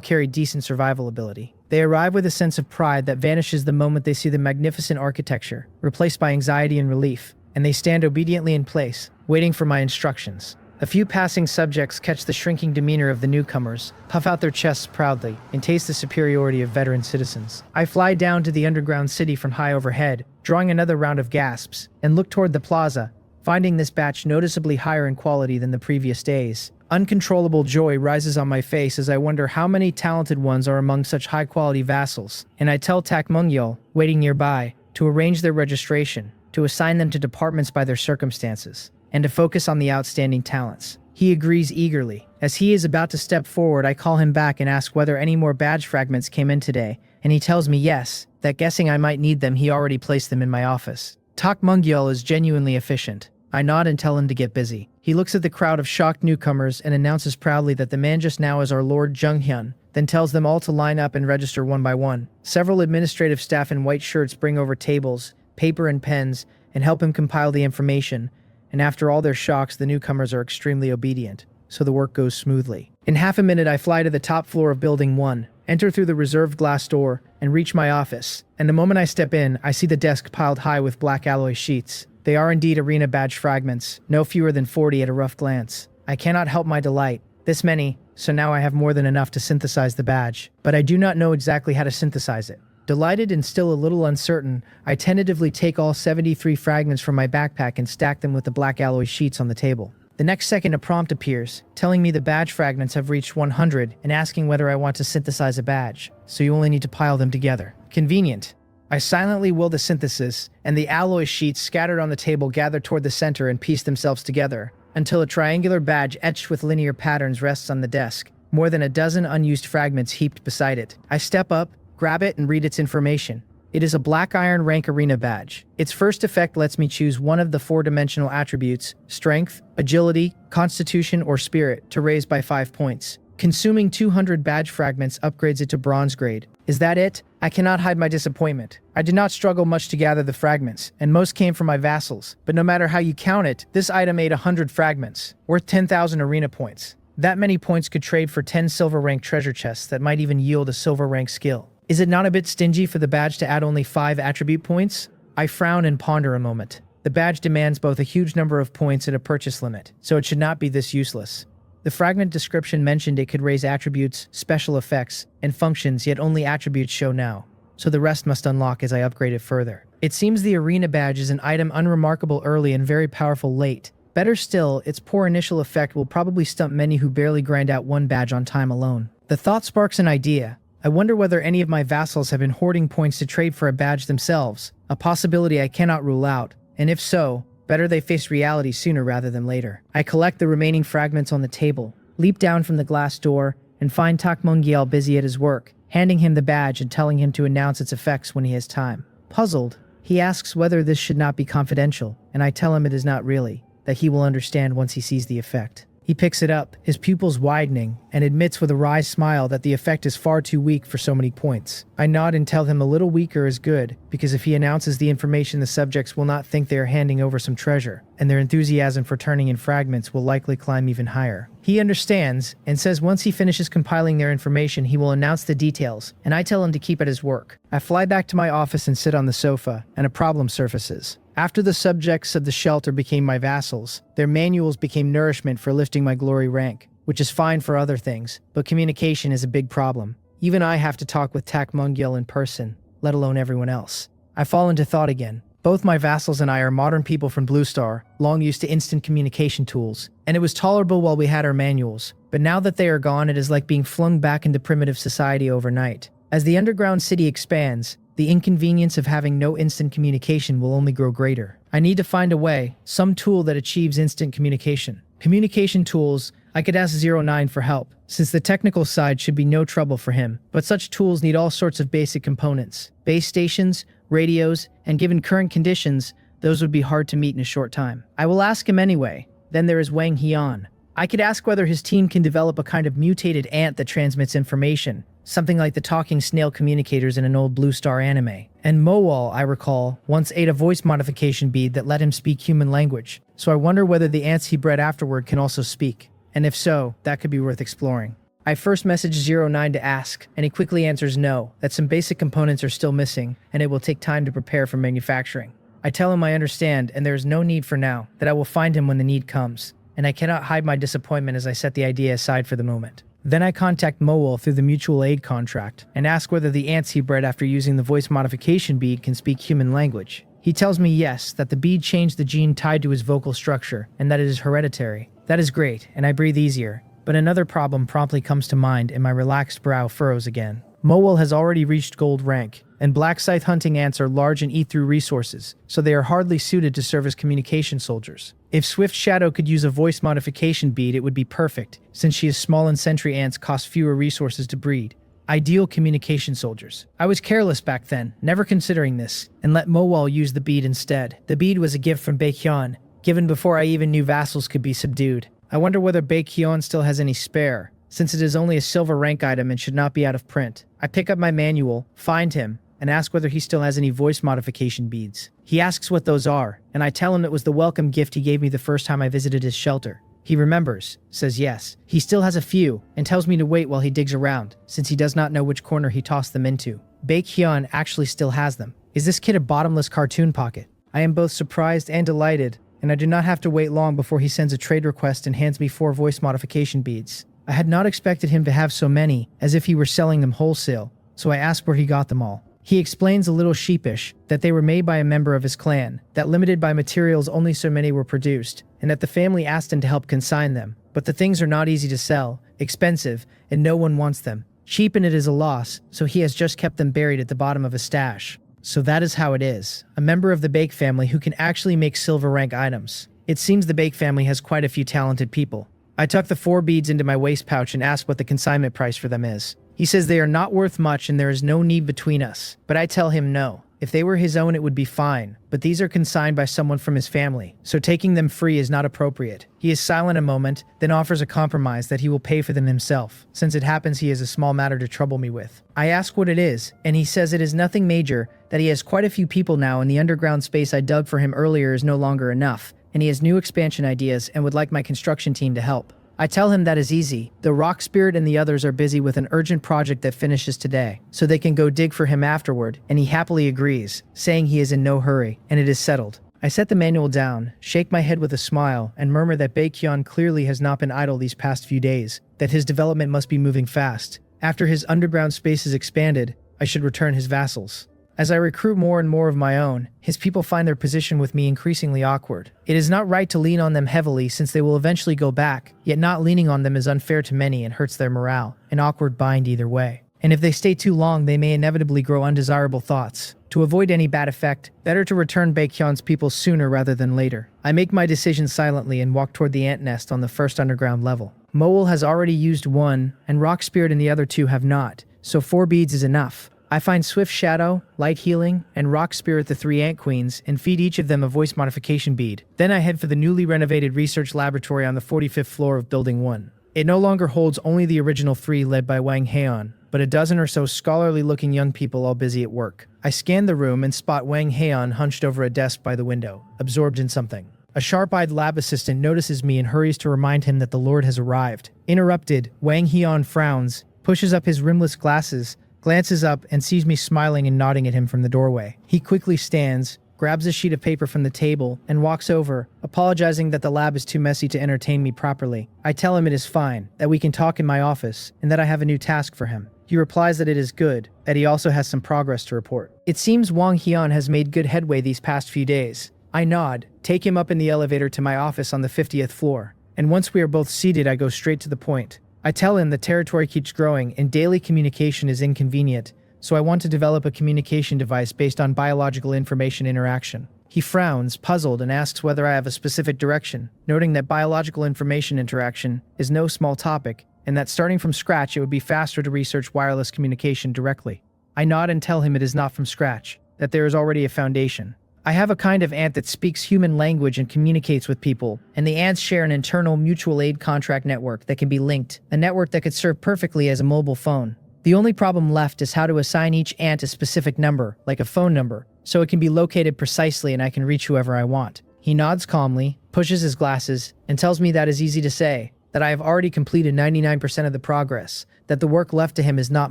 carry decent survival ability. They arrive with a sense of pride that vanishes the moment they see the magnificent architecture, replaced by anxiety and relief, and they stand obediently in place, waiting for my instructions. A few passing subjects catch the shrinking demeanor of the newcomers, puff out their chests proudly, and taste the superiority of veteran citizens. I fly down to the underground city from high overhead, drawing another round of gasps, and look toward the plaza, finding this batch noticeably higher in quality than the previous days. Uncontrollable joy rises on my face as I wonder how many talented ones are among such high-quality vassals, and I tell Takmungyel, waiting nearby, to arrange their registration, to assign them to departments by their circumstances, and to focus on the outstanding talents. He agrees eagerly. As he is about to step forward, I call him back and ask whether any more badge fragments came in today, and he tells me yes, that guessing I might need them, he already placed them in my office. Takmungyel is genuinely efficient. I nod and tell him to get busy. He looks at the crowd of shocked newcomers and announces proudly that the man just now is our Lord Junghyun, then tells them all to line up and register one by one. Several administrative staff in white shirts bring over tables, paper and pens, and help him compile the information, and after all their shocks, the newcomers are extremely obedient, so the work goes smoothly. In half a minute, I fly to the top floor of Building 1, enter through the reserved glass door, and reach my office, and the moment I step in, I see the desk piled high with black alloy sheets. They are indeed arena badge fragments, no fewer than 40 at a rough glance. I cannot help my delight. This many, so now I have more than enough to synthesize the badge, but I do not know exactly how to synthesize it. Delighted and still a little uncertain, I tentatively take all 73 fragments from my backpack and stack them with the black alloy sheets on the table. The next second a prompt appears, telling me the badge fragments have reached 100 and asking whether I want to synthesize a badge, so you only need to pile them together. Convenient. I silently will the synthesis, and the alloy sheets scattered on the table gather toward the center and piece themselves together, until a triangular badge etched with linear patterns rests on the desk, more than a dozen unused fragments heaped beside it. I step up, grab it, and read its information. It is a black iron rank arena badge. Its first effect lets me choose one of the four-dimensional attributes, strength, agility, constitution, or spirit, to raise by 5 points. Consuming 200 badge fragments upgrades it to bronze grade. Is that it? I cannot hide my disappointment. I did not struggle much to gather the fragments, and most came from my vassals. But no matter how you count it, this item ate 100 fragments, worth 10,000 arena points. That many points could trade for 10 silver rank treasure chests that might even yield a silver rank skill. Is it not a bit stingy for the badge to add only 5 attribute points? I frown and ponder a moment. The badge demands both a huge number of points and a purchase limit, so it should not be this useless. The fragment description mentioned it could raise attributes, special effects, and functions, yet only attributes show now, so the rest must unlock as I upgrade it further. It seems the arena badge is an item unremarkable early and very powerful late. Better still, its poor initial effect will probably stump many who barely grind out one badge on time alone. The thought sparks an idea. I wonder whether any of my vassals have been hoarding points to trade for a badge themselves, a possibility I cannot rule out, and if so, better they face reality sooner rather than later. I collect the remaining fragments on the table, leap down from the glass door, and find Takmungyel busy at his work, handing him the badge and telling him to announce its effects when he has time. Puzzled, he asks whether this should not be confidential, and I tell him it is not really, that he will understand once he sees the effect. He picks it up, his pupils widening, and admits with a wry smile that the effect is far too weak for so many points. I nod and tell him a little weaker is good, because if he announces the information, the subjects will not think they are handing over some treasure, and their enthusiasm for turning in fragments will likely climb even higher. He understands, and says once he finishes compiling their information, he will announce the details, and I tell him to keep at his work. I fly back to my office and sit on the sofa, and a problem surfaces. After the subjects of the shelter became my vassals, their manuals became nourishment for lifting my glory rank, which is fine for other things, but communication is a big problem. Even I have to talk with Takmungyel in person, let alone everyone else. I fall into thought again. Both my vassals and I are modern people from Blue Star, long used to instant communication tools, and it was tolerable while we had our manuals, but now that they are gone, it is like being flung back into primitive society overnight. As the underground city expands, the inconvenience of having no instant communication will only grow greater. I need to find a way, some tool that achieves instant communication. Communication tools, I could ask 09 for help, since the technical side should be no trouble for him, but such tools need all sorts of basic components. Base stations, radios, and given current conditions, those would be hard to meet in a short time. I will ask him anyway. Then there is Wang Hian. I could ask whether his team can develop a kind of mutated ant that transmits information, something like the talking snail communicators in an old Blue Star anime. And Mowal, I recall, once ate a voice modification bead that let him speak human language, so I wonder whether the ants he bred afterward can also speak. And if so, that could be worth exploring. I first message 09 to ask, and he quickly answers no, that some basic components are still missing, and it will take time to prepare for manufacturing. I tell him I understand, and there is no need for now, that I will find him when the need comes, and I cannot hide my disappointment as I set the idea aside for the moment. Then I contact Mowal through the mutual aid contract, and ask whether the ants he bred after using the voice modification bead can speak human language. He tells me yes, that the bead changed the gene tied to his vocal structure, and that it is hereditary. That is great, and I breathe easier. But another problem promptly comes to mind, and my relaxed brow furrows again. Mowal has already reached gold rank, and black scythe hunting ants are large and eat through resources, so they are hardly suited to serve as communication soldiers. If Swift Shadow could use a voice modification bead, it would be perfect, since she is small and sentry ants cost fewer resources to breed. Ideal communication soldiers. I was careless back then, never considering this, and let Mowal use the bead instead. The bead was a gift from Baekhyun, given before I even knew vassals could be subdued. I wonder whether Baekhyun still has any spare, since it is only a silver rank item and should not be out of print. I pick up my manual, find him, and ask whether he still has any voice modification beads. He asks what those are, and I tell him it was the welcome gift he gave me the first time I visited his shelter. He remembers, says yes. He still has a few, and tells me to wait while he digs around, since he does not know which corner he tossed them into. Baekhyun actually still has them. Is this kid a bottomless cartoon pocket? I am both surprised and delighted, and I do not have to wait long before he sends a trade request and hands me 4 voice modification beads. I had not expected him to have so many, as if he were selling them wholesale, so I ask where he got them all. He explains a little sheepish that they were made by a member of his clan, that limited by materials only so many were produced, and that the family asked him to help consign them. But the things are not easy to sell, expensive, and no one wants them. Cheap and it is a loss, so he has just kept them buried at the bottom of a stash. So that is how it is. A member of the Bake family who can actually make silver rank items. It seems the Bake family has quite a few talented people. I tuck the 4 beads into my waist pouch and ask what the consignment price for them is. He says they are not worth much and there is no need between us. But I tell him no. If they were his own, it would be fine, but these are consigned by someone from his family, so taking them free is not appropriate. He is silent a moment, then offers a compromise that he will pay for them himself, since it happens he has a small matter to trouble me with. I ask what it is, and he says it is nothing major, that he has quite a few people now and the underground space I dug for him earlier is no longer enough, and he has new expansion ideas and would like my construction team to help. I tell him that is easy. The Rock Spirit and the others are busy with an urgent project that finishes today, so they can go dig for him afterward, and he happily agrees, saying he is in no hurry, and it is settled. I set the manual down, shake my head with a smile, and murmur that Baekhyun clearly has not been idle these past few days, that his development must be moving fast. After his underground space is expanded, I should return his vassals. As I recruit more and more of my own, his people find their position with me increasingly awkward. It is not right to lean on them heavily since they will eventually go back, yet not leaning on them is unfair to many and hurts their morale, an awkward bind either way. And if they stay too long, they may inevitably grow undesirable thoughts. To avoid any bad effect, better to return Baekhyun's people sooner rather than later. I make my decision silently and walk toward the ant nest on the first underground level. Moel has already used 1, and Rock Spirit and the other 2 have not, so 4 beads is enough. I find Swift Shadow, Light Healing, and Rock Spirit the 3 ant queens and feed each of them a voice modification bead. Then I head for the newly renovated research laboratory on the 45th floor of Building 1. It no longer holds only the original 3 led by Wang Haeon, but a dozen or so scholarly-looking young people all busy at work. I scan the room and spot Wang Haeon hunched over a desk by the window, absorbed in something. A sharp-eyed lab assistant notices me and hurries to remind him that the Lord has arrived. Interrupted, Wang Haeon frowns, pushes up his rimless glasses, glances up and sees me smiling and nodding at him from the doorway. He quickly stands, grabs a sheet of paper from the table, and walks over, apologizing that the lab is too messy to entertain me properly. I tell him it is fine, that we can talk in my office, and that I have a new task for him. He replies that it is good, that he also has some progress to report. It seems Wang Haeon has made good headway these past few days. I nod, take him up in the elevator to my office on the 50th floor, and once we are both seated, I go straight to the point. I tell him the territory keeps growing and daily communication is inconvenient, so I want to develop a communication device based on biological information interaction. He frowns, puzzled, and asks whether I have a specific direction, noting that biological information interaction is no small topic, and that starting from scratch it would be faster to research wireless communication directly. I nod and tell him it is not from scratch, that there is already a foundation. I have a kind of ant that speaks human language and communicates with people, and the ants share an internal mutual aid contract network that can be linked, a network that could serve perfectly as a mobile phone. The only problem left is how to assign each ant a specific number, like a phone number, so it can be located precisely and I can reach whoever I want. He nods calmly, pushes his glasses, and tells me that is easy to say, that I have already completed 99% of the progress, that the work left to him is not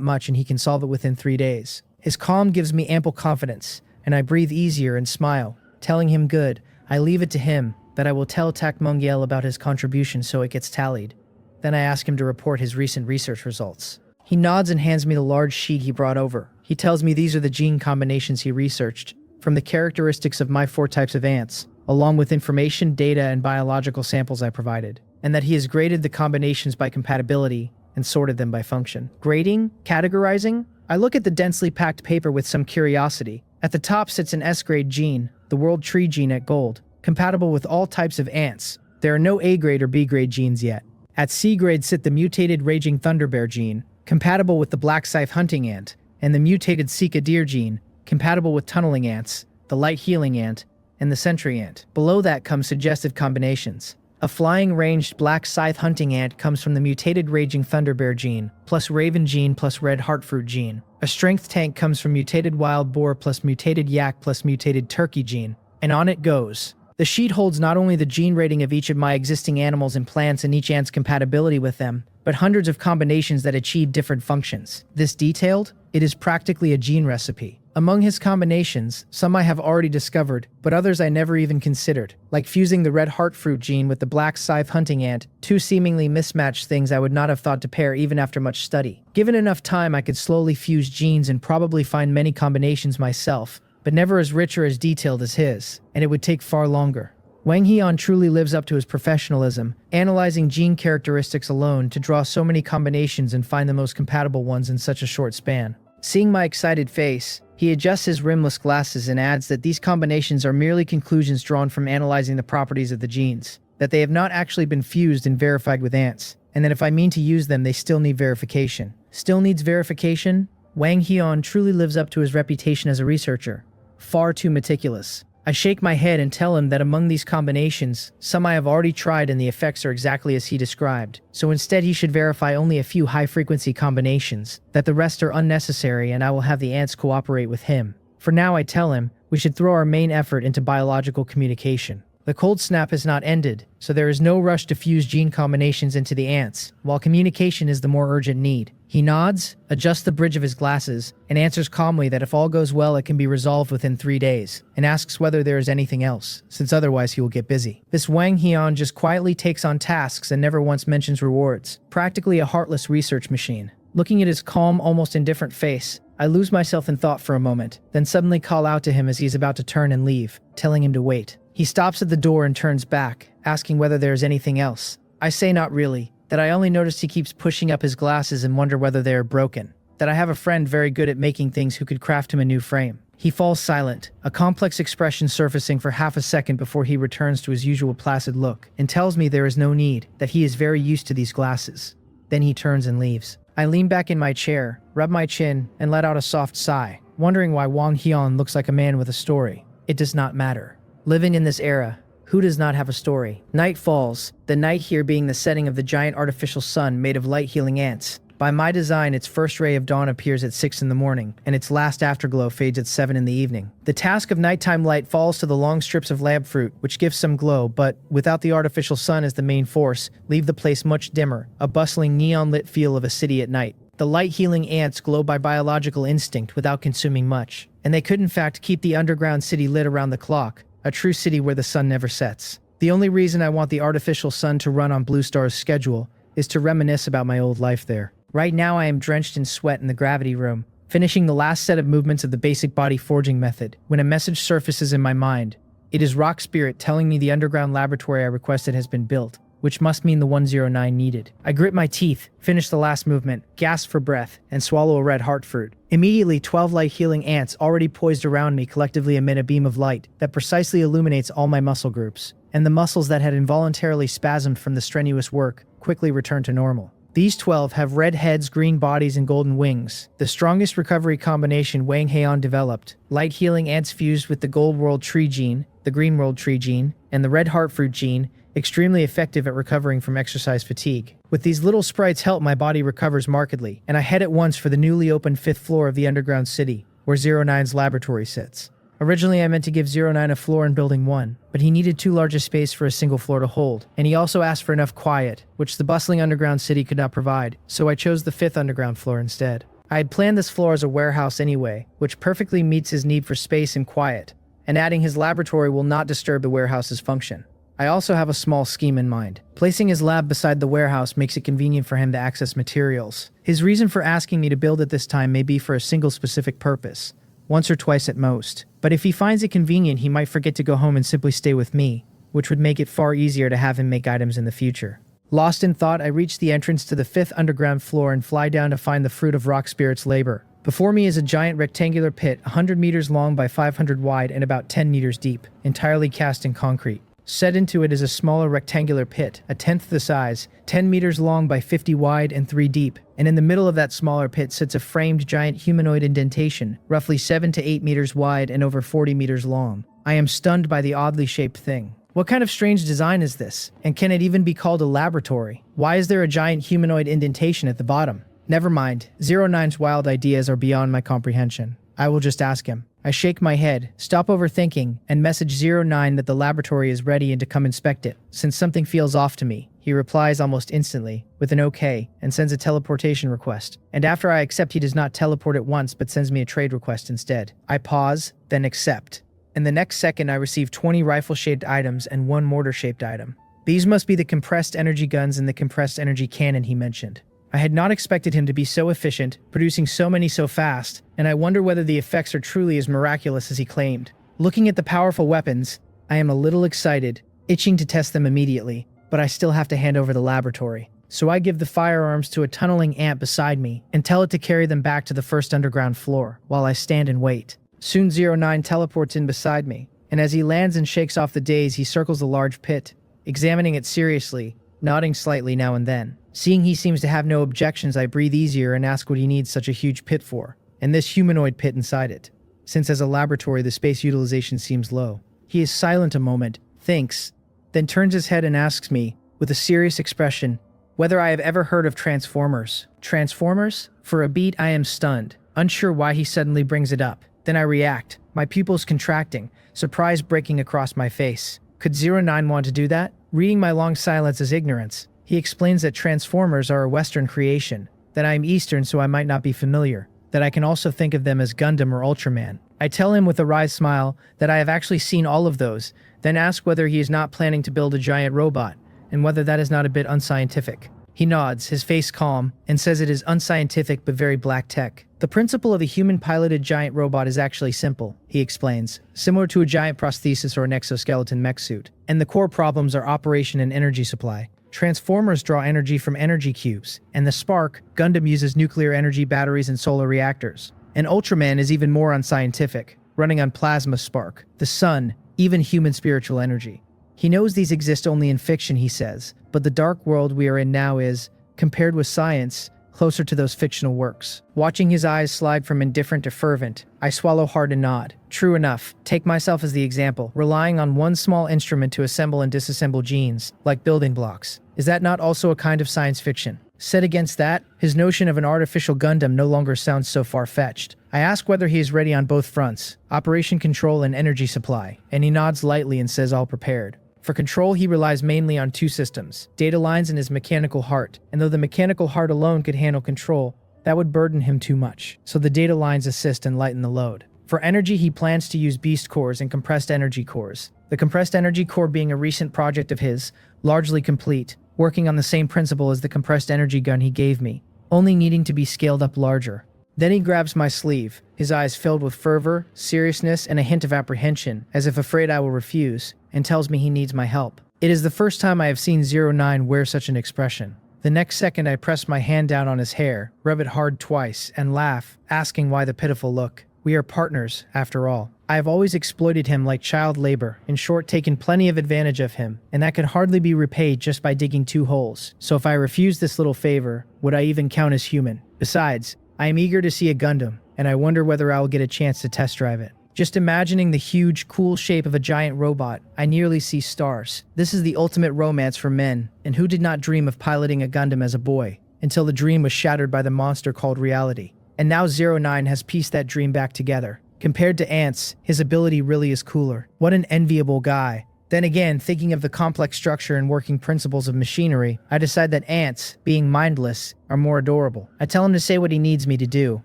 much and he can solve it within 3 days. His calm gives me ample confidence, and I breathe easier and smile, telling him good. I leave it to him, that I will tell Tak Mungyel about his contribution so it gets tallied. Then I ask him to report his recent research results. He nods and hands me the large sheet he brought over. He tells me these are the gene combinations he researched, from the characteristics of my 4 types of ants, along with information, data, and biological samples I provided, and that he has graded the combinations by compatibility and sorted them by function. Grading? Categorizing? I look at the densely packed paper with some curiosity. At the top sits an S-grade gene, the World Tree gene at Gold, compatible with all types of ants. There are no A-grade or B-grade genes yet. At C-grade sit the mutated Raging Thunderbear gene, compatible with the Black Scythe hunting ant, and the mutated Sika deer gene, compatible with tunneling ants, the Light Healing ant, and the Sentry ant. Below that come suggestive combinations. A flying ranged Black Scythe hunting ant comes from the mutated Raging Thunderbear gene, plus Raven gene plus Red Heartfruit gene. A strength tank comes from mutated wild boar plus mutated yak plus mutated turkey gene. And on it goes. The sheet holds not only the gene rating of each of my existing animals and plants and each ant's compatibility with them, but hundreds of combinations that achieve different functions. This detailed, it is practically a gene recipe. Among his combinations, some I have already discovered, but others I never even considered, like fusing the red heartfruit gene with the black scythe hunting ant, 2 seemingly mismatched things I would not have thought to pair even after much study. Given enough time, I could slowly fuse genes and probably find many combinations myself, but never as rich or as detailed as his, and it would take far longer. Wang Haeon truly lives up to his professionalism, analyzing gene characteristics alone to draw so many combinations and find the most compatible ones in such a short span. Seeing my excited face, he adjusts his rimless glasses and adds that these combinations are merely conclusions drawn from analyzing the properties of the genes, that they have not actually been fused and verified with ants, and that if I mean to use them, they still need verification. Still needs verification? Wang Heon truly lives up to his reputation as a researcher. Far too meticulous. I shake my head and tell him that among these combinations, some I have already tried and the effects are exactly as he described. So instead he should verify only a few high-frequency combinations, that the rest are unnecessary and I will have the ants cooperate with him. For now I tell him, we should throw our main effort into biological communication. The cold snap has not ended, so there is no rush to fuse gene combinations into the ants, while communication is the more urgent need. He nods, adjusts the bridge of his glasses, and answers calmly that if all goes well it can be resolved within 3 days, and asks whether there is anything else, since otherwise he will get busy. This Wang Heon just quietly takes on tasks and never once mentions rewards. Practically a heartless research machine. Looking at his calm, almost indifferent face, I lose myself in thought for a moment, then suddenly call out to him as he is about to turn and leave, telling him to wait. He stops at the door and turns back, asking whether there is anything else. I say not really, that I only noticed he keeps pushing up his glasses and wonder whether they are broken, that I have a friend very good at making things who could craft him a new frame. He falls silent, a complex expression surfacing for half a second before he returns to his usual placid look, and tells me there is no need, that he is very used to these glasses. Then he turns and leaves. I lean back in my chair, rub my chin, and let out a soft sigh, wondering why Wang Heon looks like a man with a story. It does not matter. Living in this era, who does not have a story? Night falls, the night here being the setting of the giant artificial sun made of light-healing ants. By my design, its first ray of dawn appears at 6 in the morning, and its last afterglow fades at 7 in the evening. The task of nighttime light falls to the long strips of lab fruit, which give some glow, but, without the artificial sun as the main force, leave the place much dimmer, a bustling neon-lit feel of a city at night. The light-healing ants glow by biological instinct without consuming much, and they could in fact keep the underground city lit around the clock, a true city where the sun never sets. The only reason I want the artificial sun to run on Blue Star's schedule is to reminisce about my old life there. Right now I am drenched in sweat in the gravity room, finishing the last set of movements of the basic body forging method, when a message surfaces in my mind. It is Rock Spirit telling me the underground laboratory I requested has been built, which must mean the 109 needed. I grit my teeth, finish the last movement, gasp for breath, and swallow a red heart fruit. Immediately, 12 light-healing ants already poised around me collectively emit a beam of light that precisely illuminates all my muscle groups, and the muscles that had involuntarily spasmed from the strenuous work quickly return to normal. These 12 have red heads, green bodies, and golden wings, the strongest recovery combination Wang Heon developed. Light-healing ants fused with the gold world tree gene, the green world tree gene, and the red heart fruit gene, extremely effective at recovering from exercise fatigue. With these little sprites' help, my body recovers markedly, and I head at once for the newly opened 5th floor of the underground city, where 09's laboratory sits. Originally I meant to give 09 a floor in Building 1, but he needed too large a space for a single floor to hold, and he also asked for enough quiet, which the bustling underground city could not provide, so I chose the 5th underground floor instead. I had planned this floor as a warehouse anyway, which perfectly meets his need for space and quiet, and adding his laboratory will not disturb the warehouse's function. I also have a small scheme in mind. Placing his lab beside the warehouse makes it convenient for him to access materials. His reason for asking me to build at this time may be for a single specific purpose, once or twice at most. But if he finds it convenient, he might forget to go home and simply stay with me, which would make it far easier to have him make items in the future. Lost in thought, I reach the entrance to the 5th underground floor and fly down to find the fruit of Rock Spirit's labor. Before me is a giant rectangular pit, 100 meters long by 500 wide and about 10 meters deep, entirely cast in concrete. Set into it is a smaller rectangular pit, a tenth the size, 10 meters long by 50 wide and 3 deep, and in the middle of that smaller pit sits a framed giant humanoid indentation, roughly 7 to 8 meters wide and over 40 meters long. I am stunned by the oddly shaped thing. What kind of strange design is this? And can it even be called a laboratory? Why is there a giant humanoid indentation at the bottom? Never mind, 09's wild ideas are beyond my comprehension. I will just ask him. I shake my head, stop overthinking, and message 09 that the laboratory is ready and to come inspect it. Since something feels off to me, he replies almost instantly, with an OK, and sends a teleportation request. And after I accept, he does not teleport at once, but sends me a trade request instead. I pause, then accept. In the next second, I receive 20 rifle-shaped items and 1 mortar-shaped item. These must be the compressed energy guns and the compressed energy cannon he mentioned. I had not expected him to be so efficient, producing so many so fast, and I wonder whether the effects are truly as miraculous as he claimed. Looking at the powerful weapons, I am a little excited, itching to test them immediately, but I still have to hand over the laboratory. So I give the firearms to a tunneling ant beside me and tell it to carry them back to the first underground floor while I stand and wait. Soon 09 teleports in beside me, and as he lands and shakes off the daze, he circles the large pit, examining it seriously, nodding slightly now and then. Seeing he seems to have no objections, I breathe easier and ask what he needs such a huge pit for, and this humanoid pit inside it, since as a laboratory the space utilization seems low. He is silent a moment, thinks, then turns his head and asks me, with a serious expression, whether I have ever heard of Transformers. Transformers? For a beat I am stunned, unsure why he suddenly brings it up. Then I react, my pupils contracting, surprise breaking across my face. Could 09 want to do that? Reading my long silence as ignorance, he explains that Transformers are a Western creation, that I am Eastern so I might not be familiar, that I can also think of them as Gundam or Ultraman. I tell him with a wry smile that I have actually seen all of those, then ask whether he is not planning to build a giant robot, and whether that is not a bit unscientific. He nods, his face calm, and says it is unscientific but very black tech. The principle of a human-piloted giant robot is actually simple, he explains, similar to a giant prosthesis or an exoskeleton mech suit. And the core problems are operation and energy supply. Transformers draw energy from energy cubes, and the Spark, Gundam uses nuclear energy batteries and solar reactors. And Ultraman is even more unscientific, running on plasma spark, the sun, even human spiritual energy. He knows these exist only in fiction, he says, but the dark world we are in now is, compared with science, closer to those fictional works. Watching his eyes slide from indifferent to fervent, I swallow hard and nod. True enough, take myself as the example, relying on one small instrument to assemble and disassemble genes, like building blocks. Is that not also a kind of science fiction? Set against that, his notion of an artificial Gundam no longer sounds so far-fetched. I ask whether he is ready on both fronts, operation control and energy supply, and he nods lightly and says all prepared. For control, he relies mainly on two systems, data lines and his mechanical heart, and though the mechanical heart alone could handle control, that would burden him too much, so the data lines assist and lighten the load. For energy, he plans to use beast cores and compressed energy cores, the compressed energy core being a recent project of his, largely complete, working on the same principle as the compressed energy gun he gave me, only needing to be scaled up larger. Then he grabs my sleeve, his eyes filled with fervor, seriousness, and a hint of apprehension, as if afraid I will refuse, and tells me he needs my help. It is the first time I have seen 09 wear such an expression. The next second I press my hand down on his hair, rub it hard twice, and laugh, asking why the pitiful look. We are partners, after all. I have always exploited him like child labor, in short taken plenty of advantage of him, and that could hardly be repaid just by digging 2 holes. So if I refuse this little favor, would I even count as human? Besides, I am eager to see a Gundam, and I wonder whether I will get a chance to test drive it. Just imagining the huge, cool shape of a giant robot, I nearly see stars. This is the ultimate romance for men, and who did not dream of piloting a Gundam as a boy, until the dream was shattered by the monster called reality. And now 09 has pieced that dream back together. Compared to Ants, his ability really is cooler. What an enviable guy. Then again, thinking of the complex structure and working principles of machinery, I decide that ants, being mindless, are more adorable. I tell him to say what he needs me to do.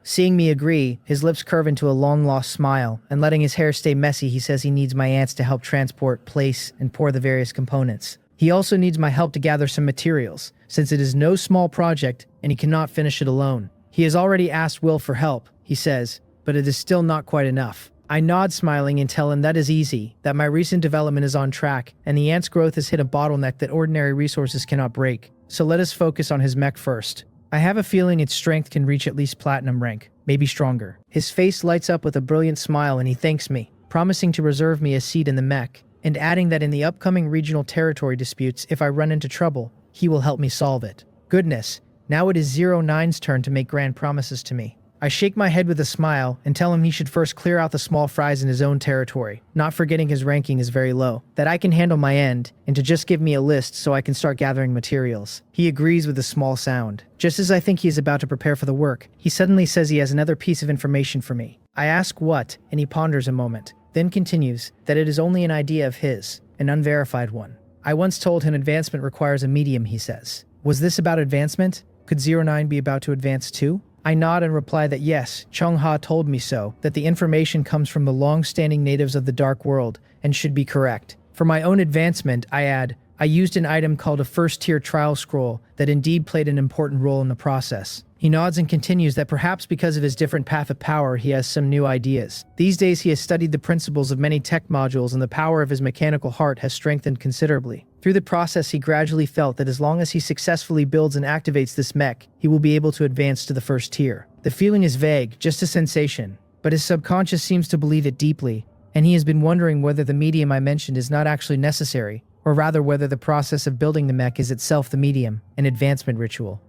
Seeing me agree, his lips curve into a long-lost smile, and letting his hair stay messy, he says he needs my ants to help transport, place, and pour the various components. He also needs my help to gather some materials, since it is no small project, and he cannot finish it alone. He has already asked Will for help, he says, but it is still not quite enough. I nod smiling and tell him that is easy, that my recent development is on track, and the ant's growth has hit a bottleneck that ordinary resources cannot break. So let us focus on his mech first. I have a feeling its strength can reach at least platinum rank, maybe stronger. His face lights up with a brilliant smile and he thanks me, promising to reserve me a seat in the mech, and adding that in the upcoming regional territory disputes, if I run into trouble, he will help me solve it. Goodness, now it is 09's turn to make grand promises to me. I shake my head with a smile and tell him he should first clear out the small fries in his own territory, not forgetting his ranking is very low, that I can handle my end, and to just give me a list so I can start gathering materials. He agrees with a small sound. Just as I think he is about to prepare for the work, he suddenly says he has another piece of information for me. I ask what, and he ponders a moment, then continues that it is only an idea of his, an unverified one. I once told him advancement requires a medium, he says. Was this about advancement? Could 09 be about to advance too? I nod and reply that yes, Chung-ha told me so, that the information comes from the long-standing natives of the Dark World, and should be correct. For my own advancement, I add, I used an item called a first-tier trial scroll that indeed played an important role in the process. He nods and continues that perhaps because of his different path of power, he has some new ideas. These days he has studied the principles of many tech modules and the power of his mechanical heart has strengthened considerably. Through the process, he gradually felt that as long as he successfully builds and activates this mech, he will be able to advance to the first tier. The feeling is vague, just a sensation, but his subconscious seems to believe it deeply, and he has been wondering whether the medium I mentioned is not actually necessary, or rather whether the process of building the mech is itself the medium, an advancement ritual.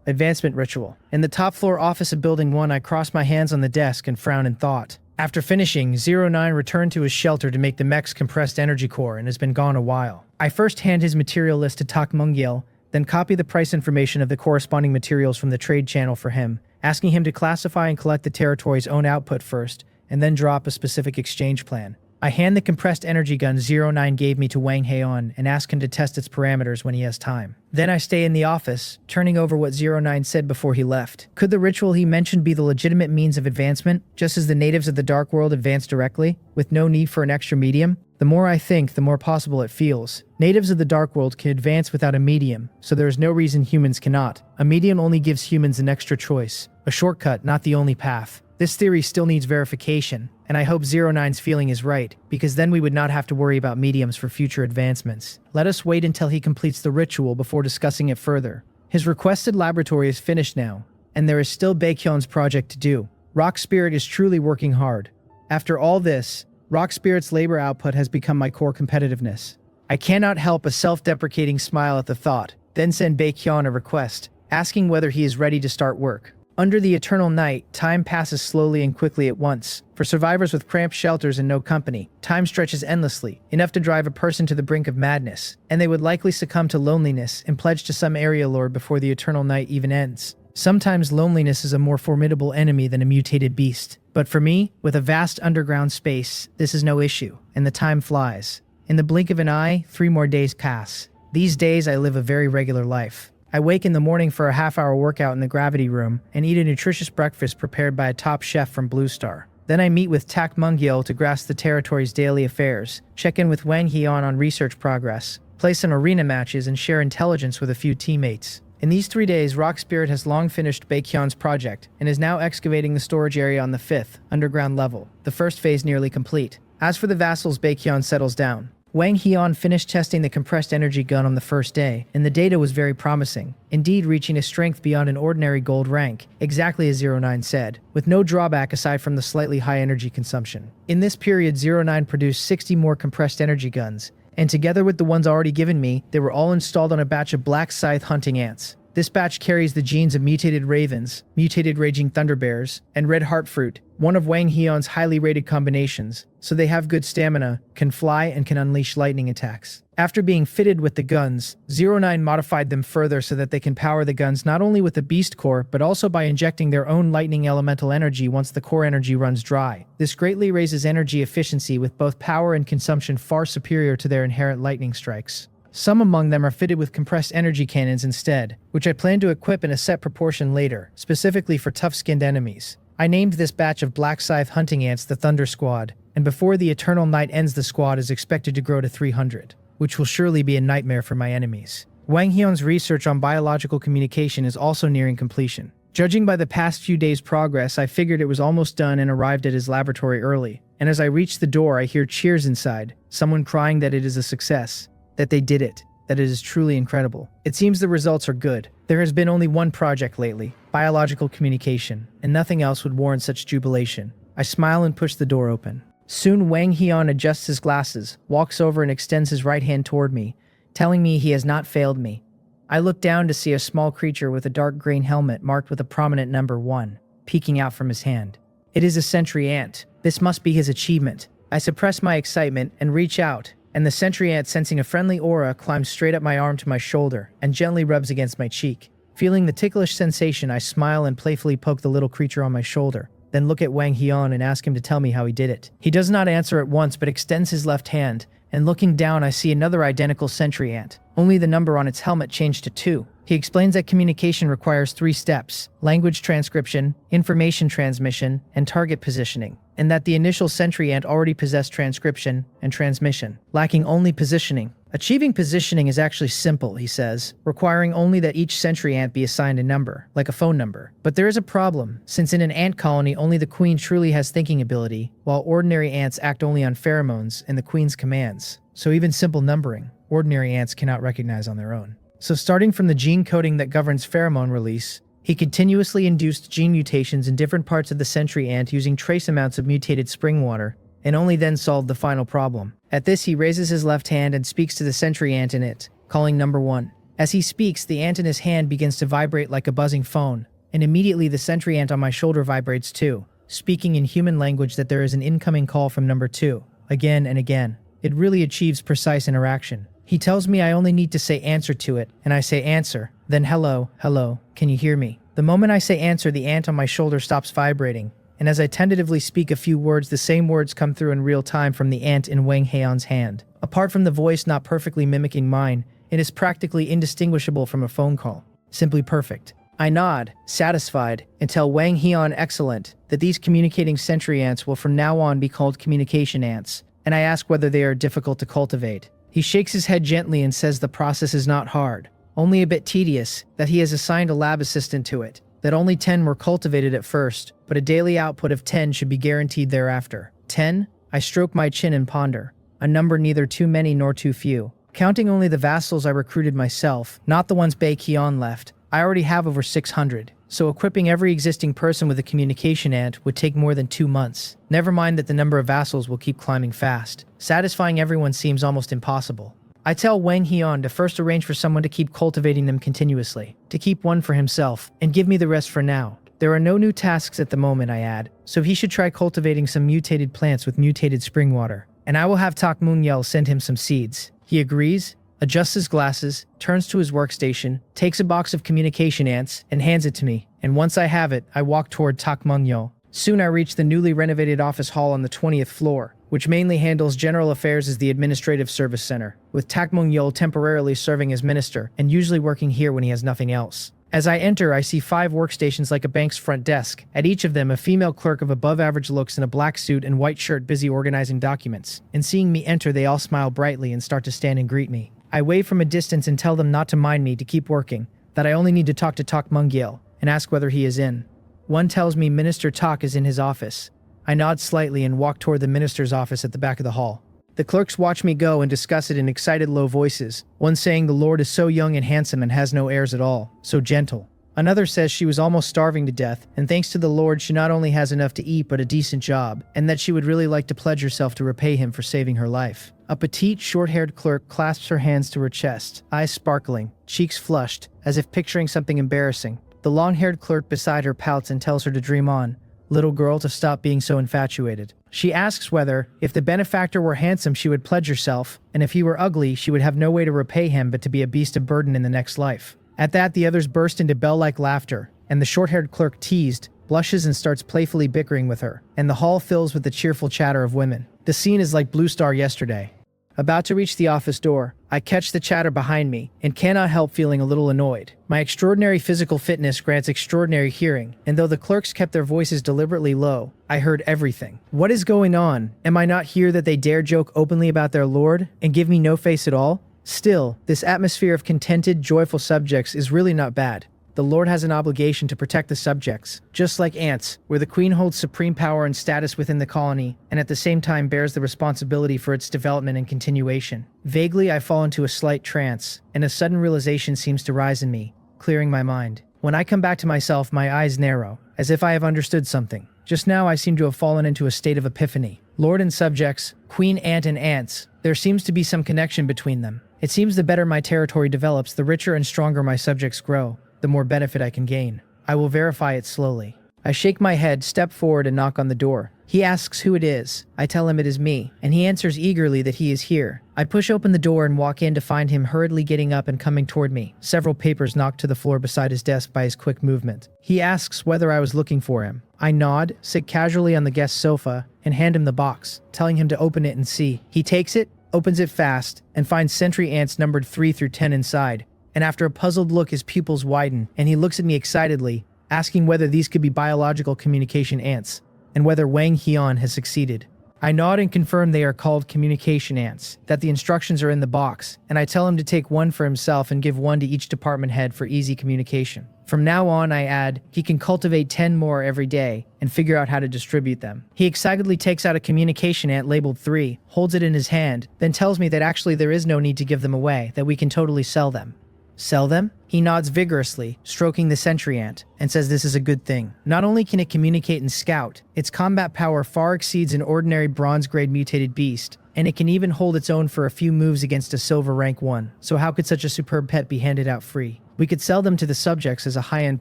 Advancement ritual. In the top floor office of Building 1, I cross my hands on the desk and frown in thought. After finishing, 09 returned to his shelter to make the mech's compressed energy core and has been gone a while. I first hand his material list to Tak Mungyel, then copy the price information of the corresponding materials from the trade channel for him, asking him to classify and collect the territory's own output first, and then draw up a specific exchange plan. I hand the compressed energy gun 09 gave me to Wang Heian and ask him to test its parameters when he has time. Then I stay in the office, turning over what 09 said before he left. Could the ritual he mentioned be the legitimate means of advancement, just as the natives of the Dark World advance directly, with no need for an extra medium? The more I think, the more possible it feels. Natives of the Dark World can advance without a medium, so there is no reason humans cannot. A medium only gives humans an extra choice, a shortcut, not the only path. This theory still needs verification, and I hope 09's feeling is right, because then we would not have to worry about mediums for future advancements. Let us wait until he completes the ritual before discussing it further. His requested laboratory is finished now, and there is still Baekhyun's project to do. Rock Spirit is truly working hard. After all this, Rock Spirit's labor output has become my core competitiveness. I cannot help a self-deprecating smile at the thought, then send Baekhyun a request, asking whether he is ready to start work. Under the eternal night, time passes slowly and quickly at once. For survivors with cramped shelters and no company, time stretches endlessly, enough to drive a person to the brink of madness, and they would likely succumb to loneliness and pledge to some area lord before the eternal night even ends. Sometimes loneliness is a more formidable enemy than a mutated beast. But for me, with a vast underground space, this is no issue, and the time flies. In the blink of an eye, 3 more days pass. These days I live a very regular life. I wake in the morning for a half-hour workout in the gravity room and eat a nutritious breakfast prepared by a top chef from Blue Star. Then I meet with Tak Mungyel to grasp the territory's daily affairs, check in with Wang Heian on research progress, play some arena matches, and share intelligence with a few teammates. In these 3 days, Rock Spirit has long finished Baekhyun's project and is now excavating the storage area on the 5th, underground level, the first phase nearly complete. As for the vassals, Baekhyun settles down. Wang Heian finished testing the compressed energy gun on the first day, and the data was very promising, indeed reaching a strength beyond an ordinary gold rank, exactly as 09 said, with no drawback aside from the slightly high energy consumption. In this period, 09 produced 60 more compressed energy guns, and together with the ones already given me, they were all installed on a batch of black scythe hunting ants. This batch carries the genes of mutated ravens, mutated raging thunderbears, and red heartfruit, one of Wang Heian's highly rated combinations, so they have good stamina, can fly, and can unleash lightning attacks. After being fitted with the guns, 09 modified them further so that they can power the guns not only with the beast core, but also by injecting their own lightning elemental energy once the core energy runs dry. This greatly raises energy efficiency with both power and consumption far superior to their inherent lightning strikes. Some among them are fitted with compressed energy cannons instead, which I plan to equip in a set proportion later, specifically for tough-skinned enemies. I named this batch of black scythe hunting ants the Thunder Squad, and before the eternal night ends the squad is expected to grow to 300, which will surely be a nightmare for my enemies. Wang Heian's research on biological communication is also nearing completion. Judging by the past few days' progress, I figured it was almost done and arrived at his laboratory early, and as I reach the door I hear cheers inside, someone crying that it is a success. That they did it, that it is truly incredible. It seems the results are good. There has been only one project lately, biological communication, and nothing else would warrant such jubilation. I smile and push the door open. Soon Wang Heian adjusts his glasses, walks over and extends his right hand toward me, telling me he has not failed me. I look down to see a small creature with a dark green helmet marked with a prominent number 1, peeking out from his hand. It is a sentry ant. This must be his achievement. I suppress my excitement and reach out, and the sentry ant, sensing a friendly aura, climbs straight up my arm to my shoulder and gently rubs against my cheek. Feeling the ticklish sensation, I smile and playfully poke the little creature on my shoulder, then look at Wang Heian and ask him to tell me how he did it. He does not answer at once but extends his left hand, and looking down I see another identical sentry ant, only the number on its helmet changed to 2. He explains that communication requires 3 steps: language transcription, information transmission, and target positioning, and that the initial sentry ant already possessed transcription and transmission, lacking only positioning. Achieving positioning is actually simple, he says, requiring only that each sentry ant be assigned a number, like a phone number. But there is a problem, since in an ant colony only the queen truly has thinking ability, while ordinary ants act only on pheromones and the queen's commands. So even simple numbering, ordinary ants cannot recognize on their own. So starting from the gene coding that governs pheromone release, he continuously induced gene mutations in different parts of the sentry ant using trace amounts of mutated spring water, and only then solved the final problem. At this, he raises his left hand and speaks to the sentry ant in it, calling number 1. As he speaks, the ant in his hand begins to vibrate like a buzzing phone, and immediately the sentry ant on my shoulder vibrates too, speaking in human language that there is an incoming call from number 2, again and again. It really achieves precise interaction. He tells me I only need to say answer to it, and I say answer, then hello, hello, can you hear me? The moment I say answer, the ant on my shoulder stops vibrating, and as I tentatively speak a few words, the same words come through in real time from the ant in Wang Heon's hand. Apart from the voice not perfectly mimicking mine, it is practically indistinguishable from a phone call. Simply perfect. I nod, satisfied, and tell Wang Heon excellent that these communicating sentry ants will from now on be called communication ants, and I ask whether they are difficult to cultivate. He shakes his head gently and says the process is not hard, only a bit tedious, that he has assigned a lab assistant to it, that only 10 were cultivated at first, but a daily output of 10 should be guaranteed thereafter. 10? I stroke my chin and ponder. A number neither too many nor too few. Counting only the vassals I recruited myself, not the ones Bae Keon left, I already have over 600, so equipping every existing person with a communication ant would take more than 2 months. Never mind that the number of vassals will keep climbing fast. Satisfying everyone seems almost impossible. I tell Wang Heon to first arrange for someone to keep cultivating them continuously, to keep one for himself, and give me the rest for now. There are no new tasks at the moment, I add, so he should try cultivating some mutated plants with mutated spring water, and I will have Tak Moon-yeol send him some seeds. He agrees, adjusts his glasses, turns to his workstation, takes a box of communication ants, and hands it to me, and once I have it, I walk toward Tak Moon-yeol. Soon I reach the newly renovated office hall on the 20th floor, which mainly handles general affairs as the administrative service center, with Tak Moon-yeol temporarily serving as minister and usually working here when he has nothing else. As I enter, I see 5 workstations like a bank's front desk, at each of them a female clerk of above-average looks in a black suit and white shirt busy organizing documents, and seeing me enter they all smile brightly and start to stand and greet me. I wave from a distance and tell them not to mind me, to keep working, that I only need to talk to Tak Moon-yeol, and ask whether he is in. One tells me Minister Tak is in his office. I nod slightly and walk toward the minister's office at the back of the hall. The clerks watch me go and discuss it in excited low voices, one saying the Lord is so young and handsome and has no airs at all, so gentle. Another says she was almost starving to death, and thanks to the Lord she not only has enough to eat but a decent job, and that she would really like to pledge herself to repay him for saving her life. A petite, short-haired clerk clasps her hands to her chest, eyes sparkling, cheeks flushed, as if picturing something embarrassing. The long-haired clerk beside her pouts and tells her to dream on. Little girl, to stop being so infatuated. She asks whether, if the benefactor were handsome, she would pledge herself, and if he were ugly, she would have no way to repay him but to be a beast of burden in the next life. At that, the others burst into bell-like laughter, and the short-haired clerk teased, blushes and starts playfully bickering with her, and the hall fills with the cheerful chatter of women. The scene is like Blue Star yesterday. About to reach the office door, I catch the chatter behind me and cannot help feeling a little annoyed. My extraordinary physical fitness grants extraordinary hearing, and though the clerks kept their voices deliberately low, I heard everything. What is going on? Am I not here that they dare joke openly about their lord and give me no face at all? Still, this atmosphere of contented, joyful subjects is really not bad. The Lord has an obligation to protect the subjects, just like ants, where the queen holds supreme power and status within the colony, and at the same time bears the responsibility for its development and continuation. Vaguely, I fall into a slight trance, and a sudden realization seems to rise in me, clearing my mind. When I come back to myself, my eyes narrow, as if I have understood something. Just now, I seem to have fallen into a state of epiphany. Lord and subjects, queen ant and ants, there seems to be some connection between them. It seems the better my territory develops, the richer and stronger my subjects grow, the more benefit I can gain. I will verify it slowly. I shake my head, step forward, and knock on the door. He asks who it is. I tell him it is me, and he answers eagerly that he is here. I push open the door and walk in to find him hurriedly getting up and coming toward me, several papers knocked to the floor beside his desk by his quick movement. He asks whether I was looking for him. I nod, sit casually on the guest sofa, and hand him the box, telling him to open it and see. He takes it, opens it fast, and finds sentry ants numbered 3 through 10 inside. And after a puzzled look, his pupils widen, and he looks at me excitedly, asking whether these could be biological communication ants, and whether Wang Heon has succeeded. I nod and confirm they are called communication ants, that the instructions are in the box, and I tell him to take one for himself and give one to each department head for easy communication. From now on, I add, he can cultivate 10 more every day and figure out how to distribute them. He excitedly takes out a communication ant labeled 3, holds it in his hand, then tells me that actually there is no need to give them away, that we can totally sell them. Sell them? He nods vigorously, stroking the sentry ant, and says this is a good thing. Not only can it communicate and scout, its combat power far exceeds an ordinary bronze-grade mutated beast, and it can even hold its own for a few moves against a silver rank 1. So how could such a superb pet be handed out free? We could sell them to the subjects as a high-end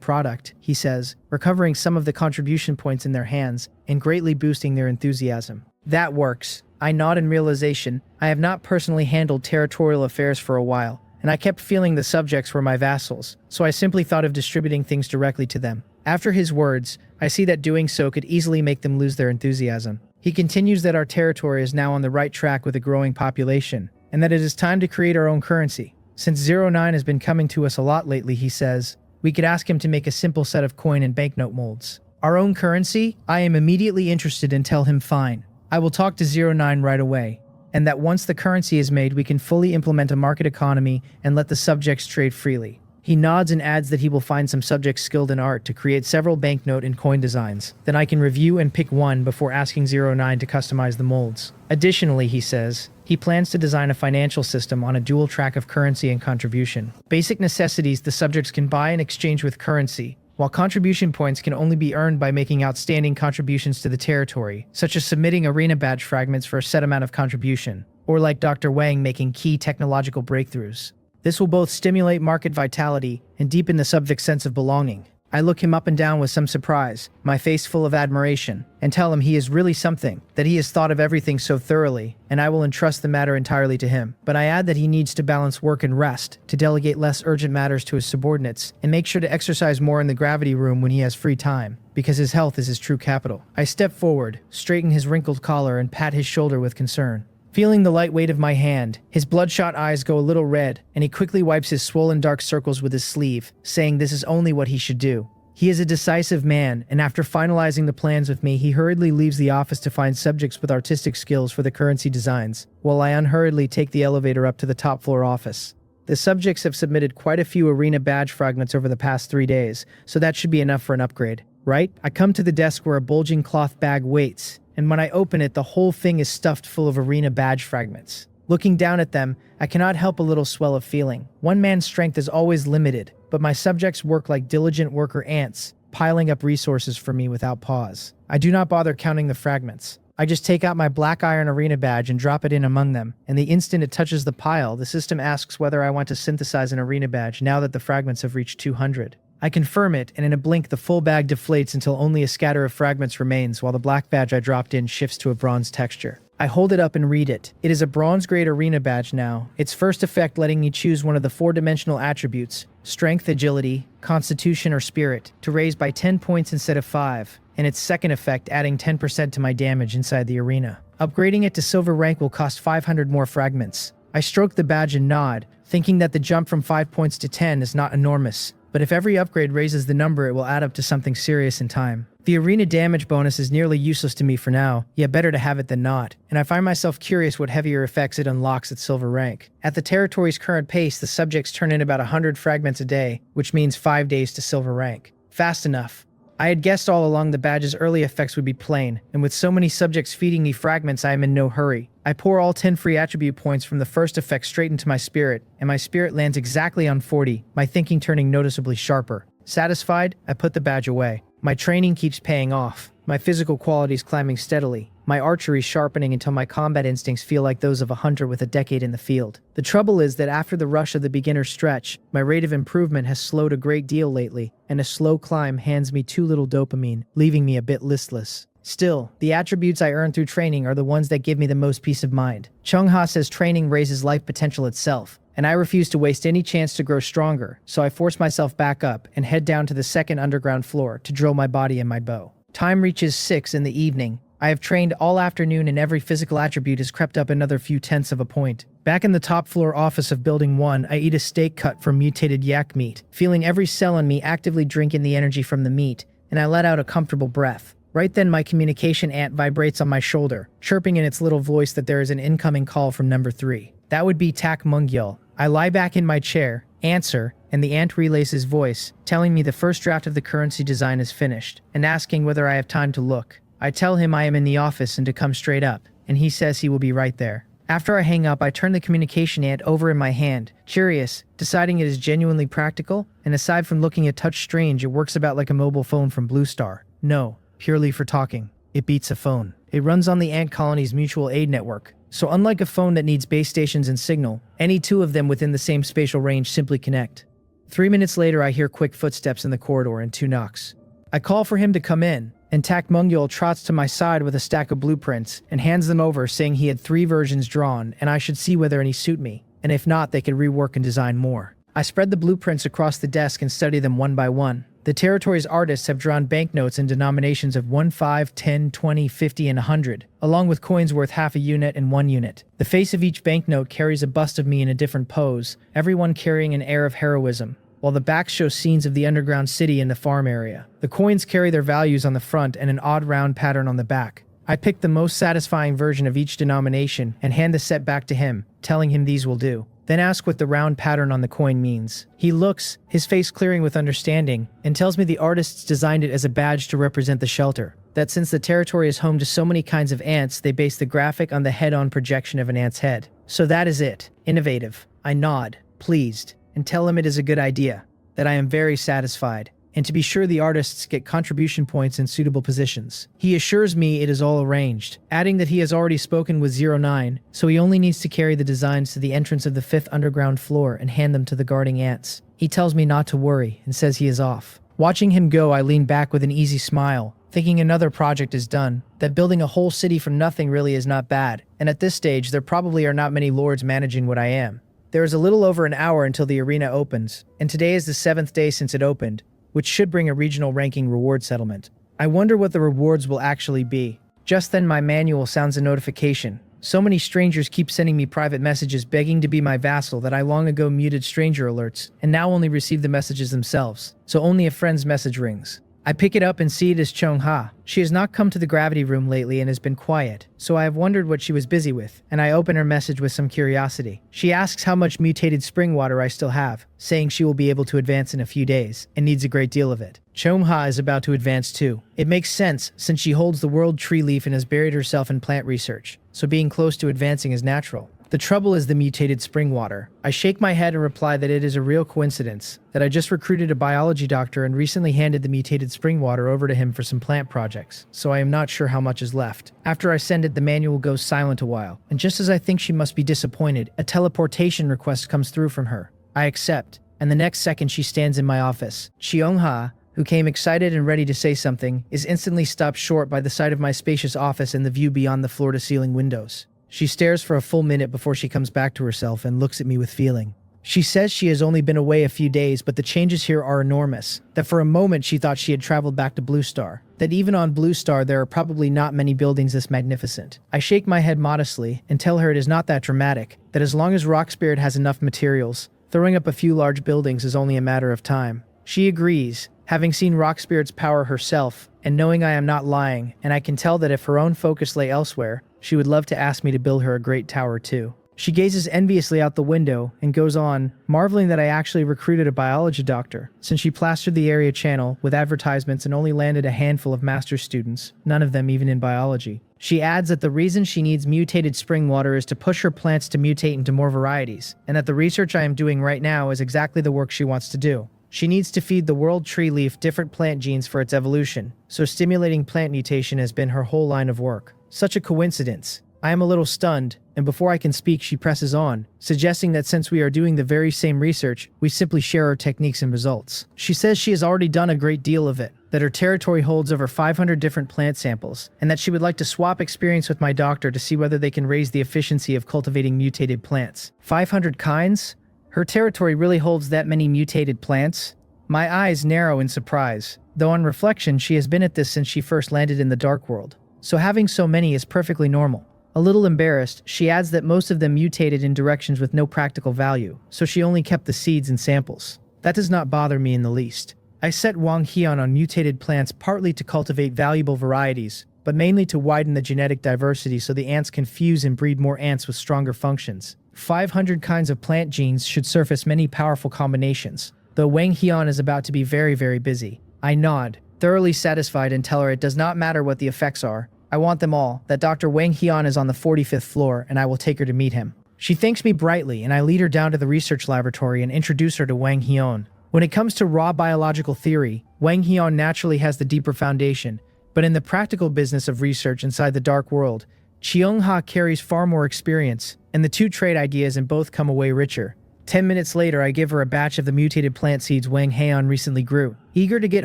product, he says, recovering some of the contribution points in their hands and greatly boosting their enthusiasm. That works. I nod in realization. I have not personally handled territorial affairs for a while, and I kept feeling the subjects were my vassals, so I simply thought of distributing things directly to them. After his words, I see that doing so could easily make them lose their enthusiasm. He continues that our territory is now on the right track with a growing population, and that it is time to create our own currency. Since 09 has been coming to us a lot lately, he says, we could ask him to make a simple set of coin and banknote molds. Our own currency? I am immediately interested and tell him fine. I will talk to 09 right away, and that once the currency is made, we can fully implement a market economy and let the subjects trade freely. He nods and adds that he will find some subjects skilled in art to create several banknote and coin designs. Then I can review and pick one before asking 09 to customize the molds. Additionally, he says, he plans to design a financial system on a dual track of currency and contribution. Basic necessities the subjects can buy and exchange with currency, while contribution points can only be earned by making outstanding contributions to the territory, such as submitting arena badge fragments for a set amount of contribution, or like Dr. Wang making key technological breakthroughs. This will both stimulate market vitality and deepen the subject's sense of belonging. I look him up and down with some surprise, my face full of admiration, and tell him he is really something, that he has thought of everything so thoroughly, and I will entrust the matter entirely to him. But I add that he needs to balance work and rest, to delegate less urgent matters to his subordinates, and make sure to exercise more in the gravity room when he has free time, because his health is his true capital. I step forward, straighten his wrinkled collar, and pat his shoulder with concern. Feeling the light weight of my hand, his bloodshot eyes go a little red, and he quickly wipes his swollen dark circles with his sleeve, saying this is only what he should do. He is a decisive man, and after finalizing the plans with me, he hurriedly leaves the office to find subjects with artistic skills for the currency designs, while I unhurriedly take the elevator up to the top floor office. The subjects have submitted quite a few arena badge fragments over the past 3 days, so that should be enough for an upgrade, right? I come to the desk where a bulging cloth bag waits, and when I open it, the whole thing is stuffed full of arena badge fragments. Looking down at them, I cannot help a little swell of feeling. One man's strength is always limited, but my subjects work like diligent worker ants, piling up resources for me without pause. I do not bother counting the fragments. I just take out my black iron arena badge and drop it in among them, and the instant it touches the pile, the system asks whether I want to synthesize an arena badge now that the fragments have reached 200. I confirm it, and in a blink the full bag deflates until only a scatter of fragments remains, while the black badge I dropped in shifts to a bronze texture. I hold it up and read it. It is a bronze-grade arena badge now, its first effect letting me choose one of the 4-dimensional attributes, strength, agility, constitution, or spirit, to raise by 10 points instead of 5, and its second effect adding 10% to my damage inside the arena. Upgrading it to silver rank will cost 500 more fragments. I stroke the badge and nod, thinking that the jump from 5 points to 10 is not enormous. But if every upgrade raises the number, it will add up to something serious in time. The arena damage bonus is nearly useless to me for now, yet better to have it than not, and I find myself curious what heavier effects it unlocks at silver rank. At the territory's current pace, the subjects turn in about 100 fragments a day, which means 5 days to silver rank. Fast enough. I had guessed all along the badge's early effects would be plain, and with so many subjects feeding me fragments, I am in no hurry. I pour all 10 free attribute points from the first effect straight into my spirit, and my spirit lands exactly on 40, my thinking turning noticeably sharper. Satisfied, I put the badge away. My training keeps paying off. My physical qualities climbing steadily. My archery sharpening until my combat instincts feel like those of a hunter with a decade in the field. The trouble is that after the rush of the beginner stretch, my rate of improvement has slowed a great deal lately, and a slow climb hands me too little dopamine, leaving me a bit listless. Still, the attributes I earn through training are the ones that give me the most peace of mind. Chung-Ha says training raises life potential itself, and I refuse to waste any chance to grow stronger, so I force myself back up and head down to the second underground floor to drill my body and my bow. Time reaches 6 in the evening. I have trained all afternoon and every physical attribute has crept up another few tenths of a point. Back in the top floor office of Building 1, I eat a steak cut from mutated yak meat, feeling every cell in me actively drink in the energy from the meat, and I let out a comfortable breath. Right then, my communication ant vibrates on my shoulder, chirping in its little voice that there is an incoming call from number 3. That would be Tak Mungyul. I lie back in my chair, answer, and the ant relays his voice, telling me the first draft of the currency design is finished, and asking whether I have time to look. I tell him I am in the office and to come straight up, and he says he will be right there. After I hang up, I turn the communication ant over in my hand, curious, deciding it is genuinely practical, and aside from looking a touch strange, it works about like a mobile phone from Blue Star. No, purely for talking. It beats a phone. It runs on the ant colony's mutual aid network. So unlike a phone that needs base stations and signal, any two of them within the same spatial range simply connect. 3 minutes later, I hear quick footsteps in the corridor and 2 knocks. I call for him to come in, and Tak Mungyul trots to my side with a stack of blueprints and hands them over, saying he had 3 versions drawn and I should see whether any suit me, and if not, they could rework and design more. I spread the blueprints across the desk and study them one by one. The territory's artists have drawn banknotes in denominations of 1, 5, 10, 20, 50, and 100, along with coins worth half a unit and 1 unit. The face of each banknote carries a bust of me in a different pose, everyone carrying an air of heroism, while the backs show scenes of the underground city and the farm area. The coins carry their values on the front and an odd round pattern on the back. I pick the most satisfying version of each denomination and hand the set back to him, telling him these will do. Then ask what the round pattern on the coin means. He looks, his face clearing with understanding, and tells me the artists designed it as a badge to represent the shelter. That since the territory is home to so many kinds of ants, they base the graphic on the head-on projection of an ant's head. So that is it. Innovative. I nod, pleased, and tell him it is a good idea, that I am very satisfied, and to be sure the artists get contribution points in suitable positions. He assures me it is all arranged, adding that he has already spoken with 09, so he only needs to carry the designs to the entrance of the 5th underground floor and hand them to the guarding ants. He tells me not to worry and says he is off. Watching him go, I lean back with an easy smile, thinking another project is done, that building a whole city from nothing really is not bad, and at this stage there probably are not many lords managing what I am. There is a little over an hour until the arena opens, and today is the 7th day since it opened, which should bring a regional ranking reward settlement. I wonder what the rewards will actually be. Just then my manual sounds a notification. So many strangers keep sending me private messages begging to be my vassal that I long ago muted stranger alerts, and now only receive the messages themselves, so only a friend's message rings. I pick it up and see it is Chong-ha. She has not come to the gravity room lately and has been quiet, so I have wondered what she was busy with, and I open her message with some curiosity. She asks how much mutated spring water I still have, saying she will be able to advance in a few days, and needs a great deal of it. Chong-ha is about to advance too. It makes sense, since she holds the world tree leaf and has buried herself in plant research, so being close to advancing is natural. The trouble is the mutated spring water. I shake my head and reply that it is a real coincidence, that I just recruited a biology doctor and recently handed the mutated spring water over to him for some plant projects, so I am not sure how much is left. After I send it, the manual goes silent a while, and just as I think she must be disappointed, a teleportation request comes through from her. I accept, and the next second she stands in my office. Cheong-ha, who came excited and ready to say something, is instantly stopped short by the sight of my spacious office and the view beyond the floor-to-ceiling windows. She stares for a full minute before she comes back to herself and looks at me with feeling. She says she has only been away a few days, but the changes here are enormous, that for a moment she thought she had traveled back to Blue Star, that even on Blue Star there are probably not many buildings this magnificent. I shake my head modestly and tell her it is not that dramatic, that as long as Rock Spirit has enough materials, throwing up a few large buildings is only a matter of time. She agrees, having seen Rock Spirit's power herself, and knowing I am not lying, and I can tell that if her own focus lay elsewhere, she would love to ask me to build her a great tower too. She gazes enviously out the window and goes on, marveling that I actually recruited a biology doctor, since she plastered the area channel with advertisements and only landed a handful of master's students, none of them even in biology. She adds that the reason she needs mutated spring water is to push her plants to mutate into more varieties, and that the research I am doing right now is exactly the work she wants to do. She needs to feed the world tree leaf different plant genes for its evolution, so stimulating plant mutation has been her whole line of work. Such a coincidence. I am a little stunned, and before I can speak she presses on, suggesting that since we are doing the very same research, we simply share our techniques and results. She says she has already done a great deal of it, that her territory holds over 500 different plant samples, and that she would like to swap experience with my doctor to see whether they can raise the efficiency of cultivating mutated plants. 500 kinds? Her territory really holds that many mutated plants? My eyes narrow in surprise, though on reflection she has been at this since she first landed in the Dark World. So having so many is perfectly normal. A little embarrassed, she adds that most of them mutated in directions with no practical value, so she only kept the seeds and samples. That does not bother me in the least. I set Wang Hian on mutated plants partly to cultivate valuable varieties, but mainly to widen the genetic diversity so the ants can fuse and breed more ants with stronger functions. 500 kinds of plant genes should surface many powerful combinations, though Wang Hian is about to be very, very busy. I nod, thoroughly satisfied, and tell her it does not matter what the effects are. I want them all, that Dr. Wang Hian is on the 45th floor, and I will take her to meet him. She thanks me brightly, and I lead her down to the research laboratory and introduce her to Wang Hian. When it comes to raw biological theory, Wang Hian naturally has the deeper foundation, but in the practical business of research inside the dark world, Cheung-ha carries far more experience, and the two trade ideas and both come away richer. 10 minutes later, I give her a batch of the mutated plant seeds Wang Hian recently grew. Eager to get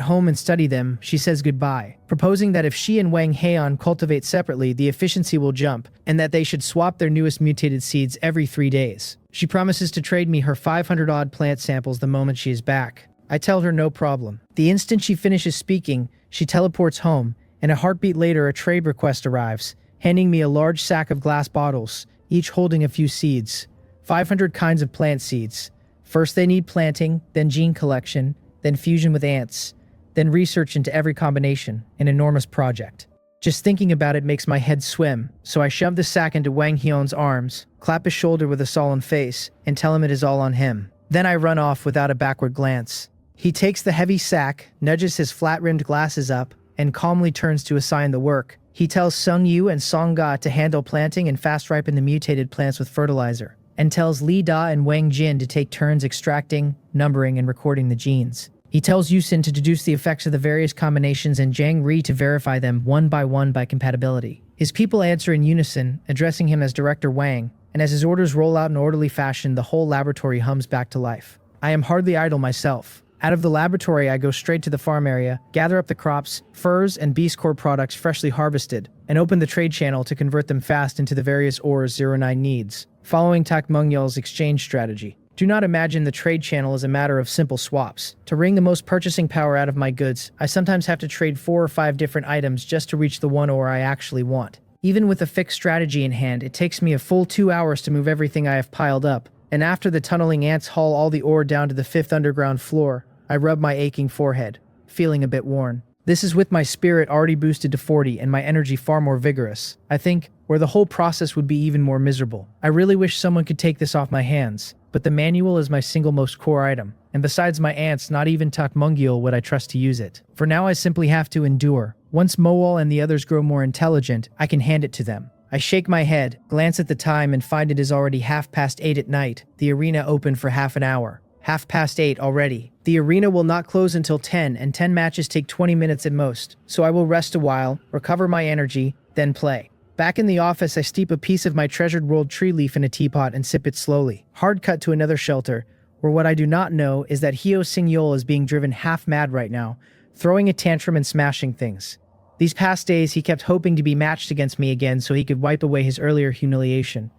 home and study them, she says goodbye, proposing that if she and Wang Hian cultivate separately, the efficiency will jump, and that they should swap their newest mutated seeds every 3 days. She promises to trade me her 500-odd plant samples the moment she is back. I tell her no problem. The instant she finishes speaking, she teleports home, and a heartbeat later a trade request arrives, handing me a large sack of glass bottles, each holding a few seeds. 500 kinds of plant seeds. First they need planting, then gene collection, then fusion with ants, then research into every combination, an enormous project. Just thinking about it makes my head swim, so I shove the sack into Wang Hian's arms, clap his shoulder with a solemn face, and tell him it is all on him. Then I run off without a backward glance. He takes the heavy sack, nudges his flat-rimmed glasses up, and calmly turns to assign the work. He tells Sung Yu and Song Ga to handle planting and fast-ripen the mutated plants with fertilizer, and tells Li Da and Wang Jin to take turns extracting, numbering, and recording the genes. He tells Yusin to deduce the effects of the various combinations and Zhang Ri to verify them one by compatibility. His people answer in unison, addressing him as Director Wang, and as his orders roll out in orderly fashion, the whole laboratory hums back to life. I am hardly idle myself. Out of the laboratory, I go straight to the farm area, gather up the crops, furs, and Beast Corps products freshly harvested, and open the trade channel to convert them fast into the various ores 09 needs, following Tak Mungyal's exchange strategy. Do not imagine the trade channel as a matter of simple swaps. To wring the most purchasing power out of my goods, I sometimes have to trade 4 or 5 different items just to reach the one ore I actually want. Even with a fixed strategy in hand, it takes me a full 2 hours to move everything I have piled up, and after the tunneling ants haul all the ore down to the 5th underground floor, I rub my aching forehead, feeling a bit worn. This is with my spirit already boosted to 40 and my energy far more vigorous. I think, where the whole process would be even more miserable. I really wish someone could take this off my hands, but the manual is my single most core item, and besides my ants, not even Tak Mungyal would I trust to use it. For now I simply have to endure. Once Moal and the others grow more intelligent, I can hand it to them. I shake my head, glance at the time, and find it is already 8:30 at night. The arena opened for half an hour. 8:30 already. The arena will not close until 10, and 10 matches take 20 minutes at most, so I will rest a while, recover my energy, then play. Back in the office, I steep a piece of my treasured world tree leaf in a teapot and sip it slowly. Hard cut to another shelter, where what I do not know is that Hyo Sing-yeol is being driven half mad right now, throwing a tantrum and smashing things. These past days, he kept hoping to be matched against me again so he could wipe away his earlier humiliation.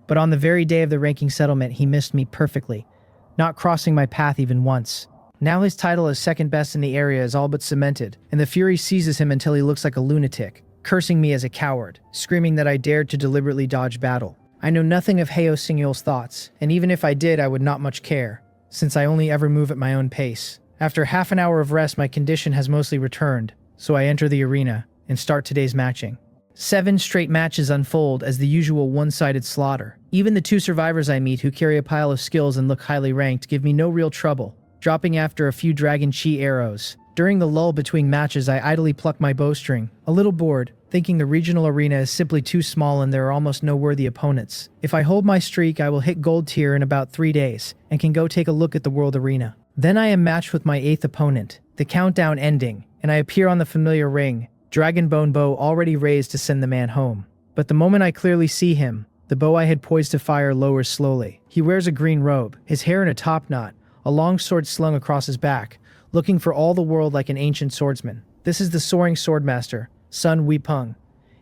But on the very day of the ranking settlement, he missed me perfectly, not crossing my path even once. Now his title as second best in the area is all but cemented, and the fury seizes him until he looks like a lunatic, cursing me as a coward, screaming that I dared to deliberately dodge battle. I know nothing of Hyo Sing-yeol's thoughts, and even if I did, I would not much care, since I only ever move at my own pace. After half an hour of rest, my condition has mostly returned, so I enter the arena and start today's matching. 7 straight matches unfold as the usual one-sided slaughter. Even the 2 survivors I meet who carry a pile of skills and look highly ranked give me no real trouble, dropping after a few Dragon Chi arrows. During the lull between matches, I idly pluck my bowstring, a little bored, thinking the regional arena is simply too small and there are almost no worthy opponents. If I hold my streak, I will hit gold tier in about 3 days, and can go take a look at the world arena. Then I am matched with my 8th opponent, the countdown ending, and I appear on the familiar ring, Dragonbone bow already raised to send the man home. But the moment I clearly see him, the bow I had poised to fire lowers slowly. He wears a green robe, his hair in a top knot, a long sword slung across his back, looking for all the world like an ancient swordsman. This is the soaring swordmaster, Sun Weipeng,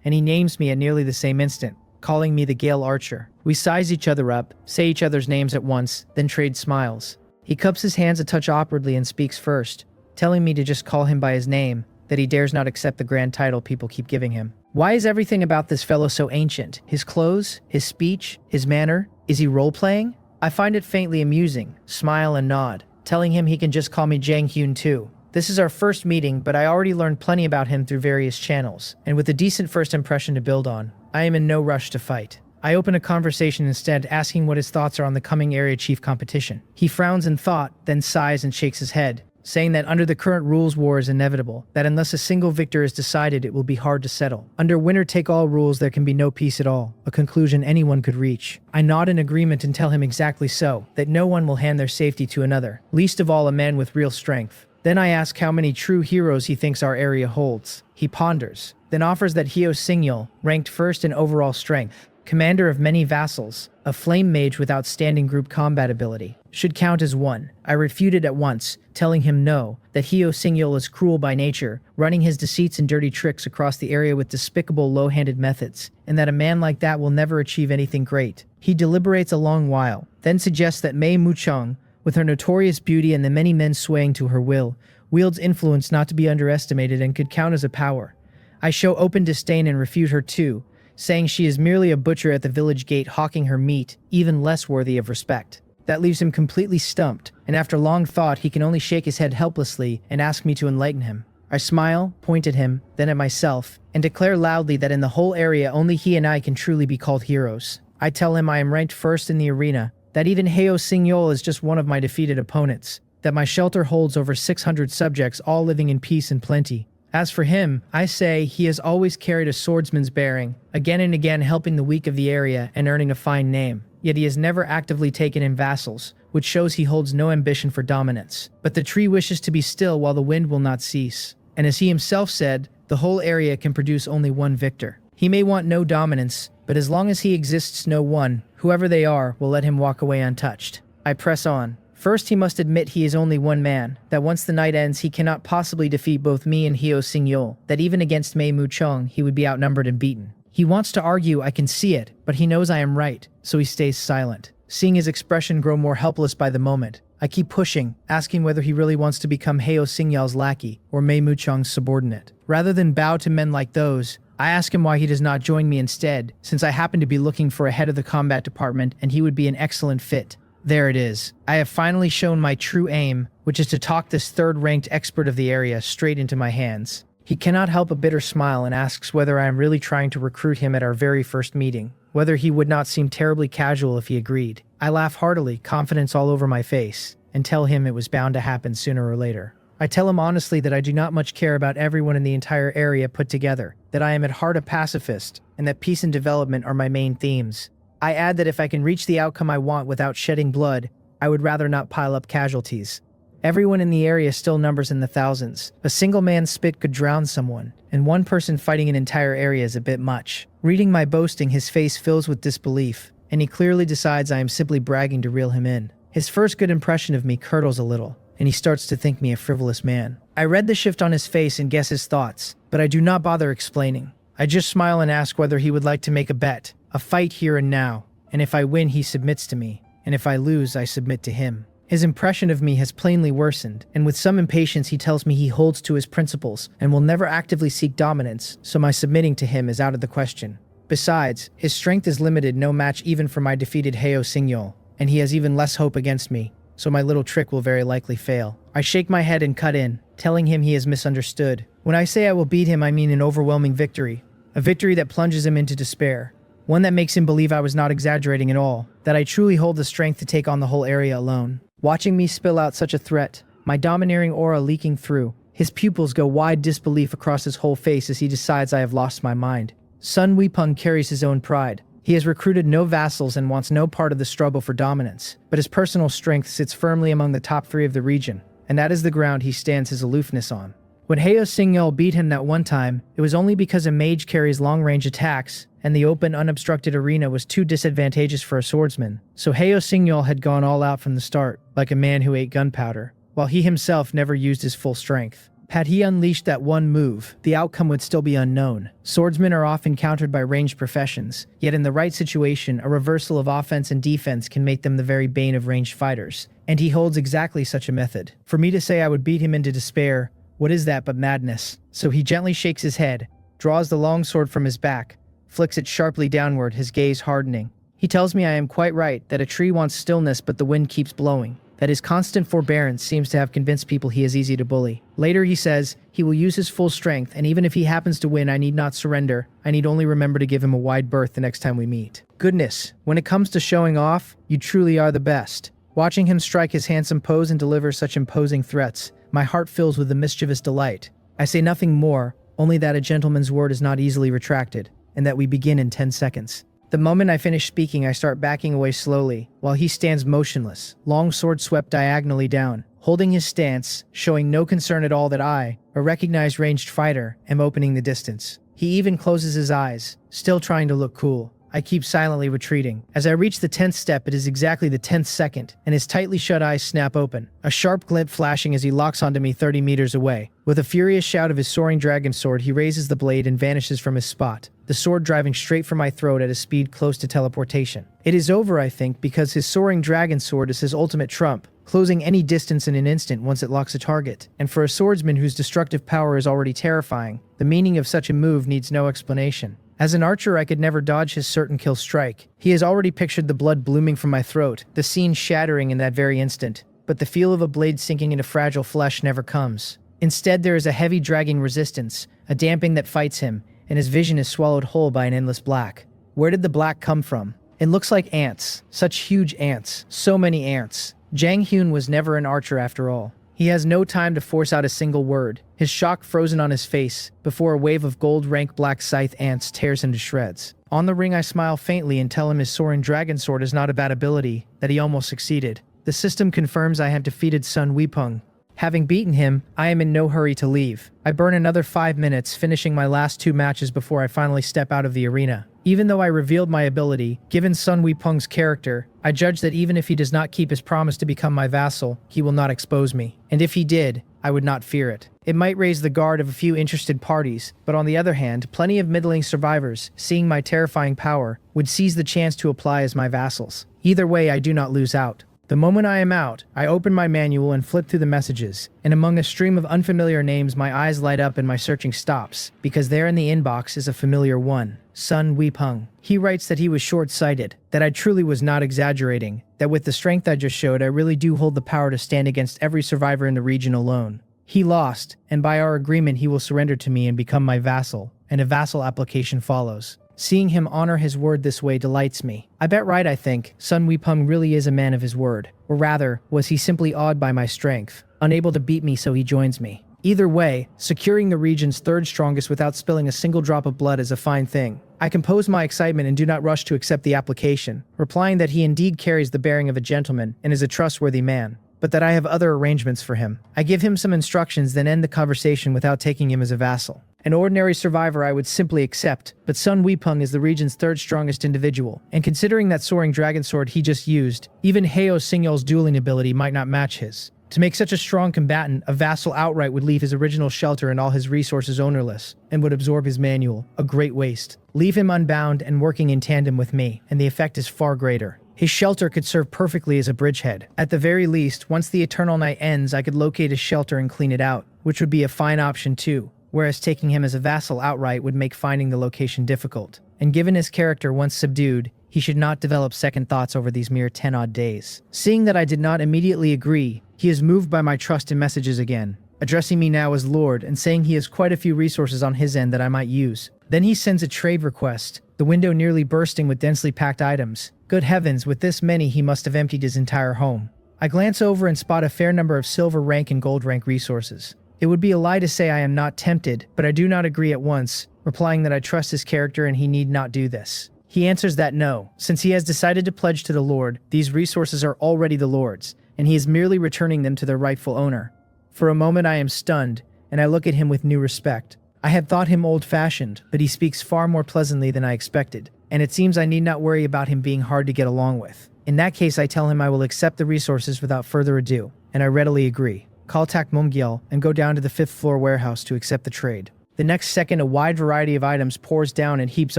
and he names me at nearly the same instant, calling me the Gale Archer. We size each other up, say each other's names at once, then trade smiles. He cups his hands a touch awkwardly and speaks first, telling me to just call him by his name, that he dares not accept the grand title people keep giving him. Why is everything about this fellow so ancient? His clothes, his speech, his manner? Is he role-playing? I find it faintly amusing, smile and nod, telling him he can just call me Jang Hyun too. This is our first meeting, but I already learned plenty about him through various channels, and with a decent first impression to build on, I am in no rush to fight. I open a conversation instead, asking what his thoughts are on the coming area chief competition. He frowns in thought, then sighs and shakes his head, saying that under the current rules war is inevitable, that unless a single victor is decided it will be hard to settle. Under winner-take-all rules there can be no peace at all, a conclusion anyone could reach. I nod in agreement and tell him exactly so, that no one will hand their safety to another, least of all a man with real strength. Then I ask how many true heroes he thinks our area holds. He ponders, then offers that Hyo-Sing-yeol, ranked first in overall strength, commander of many vassals, a flame mage with outstanding group combat ability, should count as one. I refuted at once, telling him no, that Hyo-Sing-yeol is cruel by nature, running his deceits and dirty tricks across the area with despicable low-handed methods, and that a man like that will never achieve anything great. He deliberates a long while, then suggests that Mei Muchang, with her notorious beauty and the many men swaying to her will, wields influence not to be underestimated and could count as a power. I show open disdain and refute her too, saying she is merely a butcher at the village gate hawking her meat, even less worthy of respect. That leaves him completely stumped, and after long thought he can only shake his head helplessly and ask me to enlighten him. I smile, point at him, then at myself, and declare loudly that in the whole area only he and I can truly be called heroes. I tell him I am ranked first in the arena, that even Hyo-Sing-yeol is just one of my defeated opponents, that my shelter holds over 600 subjects all living in peace and plenty. As for him, I say he has always carried a swordsman's bearing, again and again helping the weak of the area and earning a fine name. Yet he has never actively taken in vassals, which shows he holds no ambition for dominance. But the tree wishes to be still while the wind will not cease. And as he himself said, the whole area can produce only one victor. He may want no dominance, but as long as he exists, no one, whoever they are, will let him walk away untouched. I press on. First, he must admit he is only one man, that once the night ends he cannot possibly defeat both me and Hyo-Sing-yeol, that even against Mei Muchang he would be outnumbered and beaten. He wants to argue, I can see it, but he knows I am right, so he stays silent. Seeing his expression grow more helpless by the moment, I keep pushing, asking whether he really wants to become Hyo-Sing-yeol's lackey or Mei Muchang's subordinate. Rather than bow to men like those, I ask him why he does not join me instead, since I happen to be looking for a head of the combat department and he would be an excellent fit. There it is. I have finally shown my true aim, which is to talk this third-ranked expert of the area straight into my hands. He cannot help a bitter smile and asks whether I am really trying to recruit him at our very first meeting, whether he would not seem terribly casual if he agreed. I laugh heartily, confidence all over my face, and tell him it was bound to happen sooner or later. I tell him honestly that I do not much care about everyone in the entire area put together, that I am at heart a pacifist, and that peace and development are my main themes. I add that if I can reach the outcome I want without shedding blood, I would rather not pile up casualties. Everyone in the area still numbers in the thousands. A single man's spit could drown someone, and one person fighting an entire area is a bit much. Reading my boasting, his face fills with disbelief, and he clearly decides I am simply bragging to reel him in. His first good impression of me curdles a little, and he starts to think me a frivolous man. I read the shift on his face and guess his thoughts, but I do not bother explaining. I just smile and ask whether he would like to make a bet, a fight here and now, and if I win he submits to me, and if I lose I submit to him. His impression of me has plainly worsened, and with some impatience he tells me he holds to his principles and will never actively seek dominance, so my submitting to him is out of the question. Besides, his strength is limited, no match even for my defeated Hyo-Sing-yeol, and he has even less hope against me, so my little trick will very likely fail. I shake my head and cut in, telling him he has misunderstood. When I say I will beat him, I mean an overwhelming victory, a victory that plunges him into despair. One that makes him believe I was not exaggerating at all, that I truly hold the strength to take on the whole area alone. Watching me spill out such a threat, my domineering aura leaking through, his pupils go wide disbelief across his whole face as he decides I have lost my mind. Sun Weipeng carries his own pride. He has recruited no vassals and wants no part of the struggle for dominance, but his personal strength sits firmly among the top 3 of the region, and that is the ground he stands his aloofness on. When Hyo-Sing-yeol beat him that one time, it was only because a mage carries long-range attacks, and the open, unobstructed arena was too disadvantageous for a swordsman, so Hyo-Sing-yeol had gone all out from the start, like a man who ate gunpowder, while he himself never used his full strength. Had he unleashed that one move, the outcome would still be unknown. Swordsmen are often countered by ranged professions, yet in the right situation, a reversal of offense and defense can make them the very bane of ranged fighters, and he holds exactly such a method. For me to say I would beat him into despair, what is that but madness? So he gently shakes his head, draws the long sword from his back, flicks it sharply downward, his gaze hardening. He tells me I am quite right, that a tree wants stillness but the wind keeps blowing, that his constant forbearance seems to have convinced people he is easy to bully. Later he says he will use his full strength, and even if he happens to win, I need not surrender. I need only remember to give him a wide berth the next time we meet. Goodness, when it comes to showing off, you truly are the best. Watching him strike his handsome pose and deliver such imposing threats, my heart fills with a mischievous delight. I say nothing more, only that a gentleman's word is not easily retracted, and that we begin in 10 seconds. The moment I finish speaking, I start backing away slowly, while he stands motionless, long sword swept diagonally down, holding his stance, showing no concern at all that I, a recognized ranged fighter, am opening the distance. He even closes his eyes, still trying to look cool. I keep silently retreating. As I reach the 10th step, it is exactly the 10th second, and his tightly shut eyes snap open, a sharp glint flashing as he locks onto me 30 meters away. With a furious shout of his soaring dragon sword, he raises the blade and vanishes from his spot, the sword driving straight for my throat at a speed close to teleportation. It is over, I think, because his soaring dragon sword is his ultimate trump, closing any distance in an instant once it locks a target. And for a swordsman whose destructive power is already terrifying, the meaning of such a move needs no explanation. As an archer, I could never dodge his certain kill strike. He has already pictured the blood blooming from my throat, the scene shattering in that very instant. But the feel of a blade sinking into fragile flesh never comes. Instead, there is a heavy dragging resistance, a damping that fights him, and his vision is swallowed whole by an endless black. Where did the black come from? It looks like ants. Such huge ants. So many ants. Jang Hyun was never an archer after all. He has no time to force out a single word, his shock frozen on his face, before a wave of gold rank black scythe ants tears him to shreds. On the ring I smile faintly and tell him his soaring dragon sword is not a bad ability, that he almost succeeded. The system confirms I have defeated Sun Weepeng. Having beaten him, I am in no hurry to leave. I burn another 5 minutes, finishing my last 2 matches before I finally step out of the arena. Even though I revealed my ability, given Sun Weepeng's character, I judge that even if he does not keep his promise to become my vassal, he will not expose me. And if he did, I would not fear it. It might raise the guard of a few interested parties, but on the other hand, plenty of middling survivors, seeing my terrifying power, would seize the chance to apply as my vassals. Either way, I do not lose out. The moment I am out, I open my manual and flip through the messages, and among a stream of unfamiliar names my eyes light up and my searching stops, because there in the inbox is a familiar one, Sun Weepeng. He writes that he was short-sighted, that I truly was not exaggerating, that with the strength I just showed I really do hold the power to stand against every survivor in the region alone. He lost, and by our agreement he will surrender to me and become my vassal, and a vassal application follows. Seeing him honor his word this way delights me. I bet right, I think. Sun Weepeng really is a man of his word. Or rather, was he simply awed by my strength, unable to beat me so he joins me. Either way, securing the region's third strongest without spilling a single drop of blood is a fine thing. I compose my excitement and do not rush to accept the application, replying that he indeed carries the bearing of a gentleman and is a trustworthy man, but that I have other arrangements for him. I give him some instructions, then end the conversation without taking him as a vassal. An ordinary survivor I would simply accept, but Sun Weepeng is the region's third strongest individual, and considering that soaring dragon sword he just used, even Heo Singyol's dueling ability might not match his. To make such a strong combatant, a vassal outright would leave his original shelter and all his resources ownerless, and would absorb his manual, a great waste. Leave him unbound and working in tandem with me, and the effect is far greater. His shelter could serve perfectly as a bridgehead. At the very least, once the Eternal Night ends, I could locate his shelter and clean it out, which would be a fine option too. Whereas taking him as a vassal outright would make finding the location difficult. And given his character once subdued, he should not develop second thoughts over these mere 10-odd days. Seeing that I did not immediately agree, he is moved by my trust in messages again, addressing me now as Lord and saying he has quite a few resources on his end that I might use. Then he sends a trade request, the window nearly bursting with densely packed items. Good heavens, with this many he must have emptied his entire home. I glance over and spot a fair number of silver rank and gold rank resources. It would be a lie to say I am not tempted, but I do not agree at once, replying that I trust his character and he need not do this. He answers that no, since he has decided to pledge to the Lord, these resources are already the Lord's, and he is merely returning them to their rightful owner. For a moment I am stunned, and I look at him with new respect. I had thought him old-fashioned, but he speaks far more pleasantly than I expected, and it seems I need not worry about him being hard to get along with. In that case, I tell him I will accept the resources without further ado, and I readily agree. Call Tak Mumgyel and go down to the 5th floor warehouse to accept the trade. The next second, a wide variety of items pours down and heaps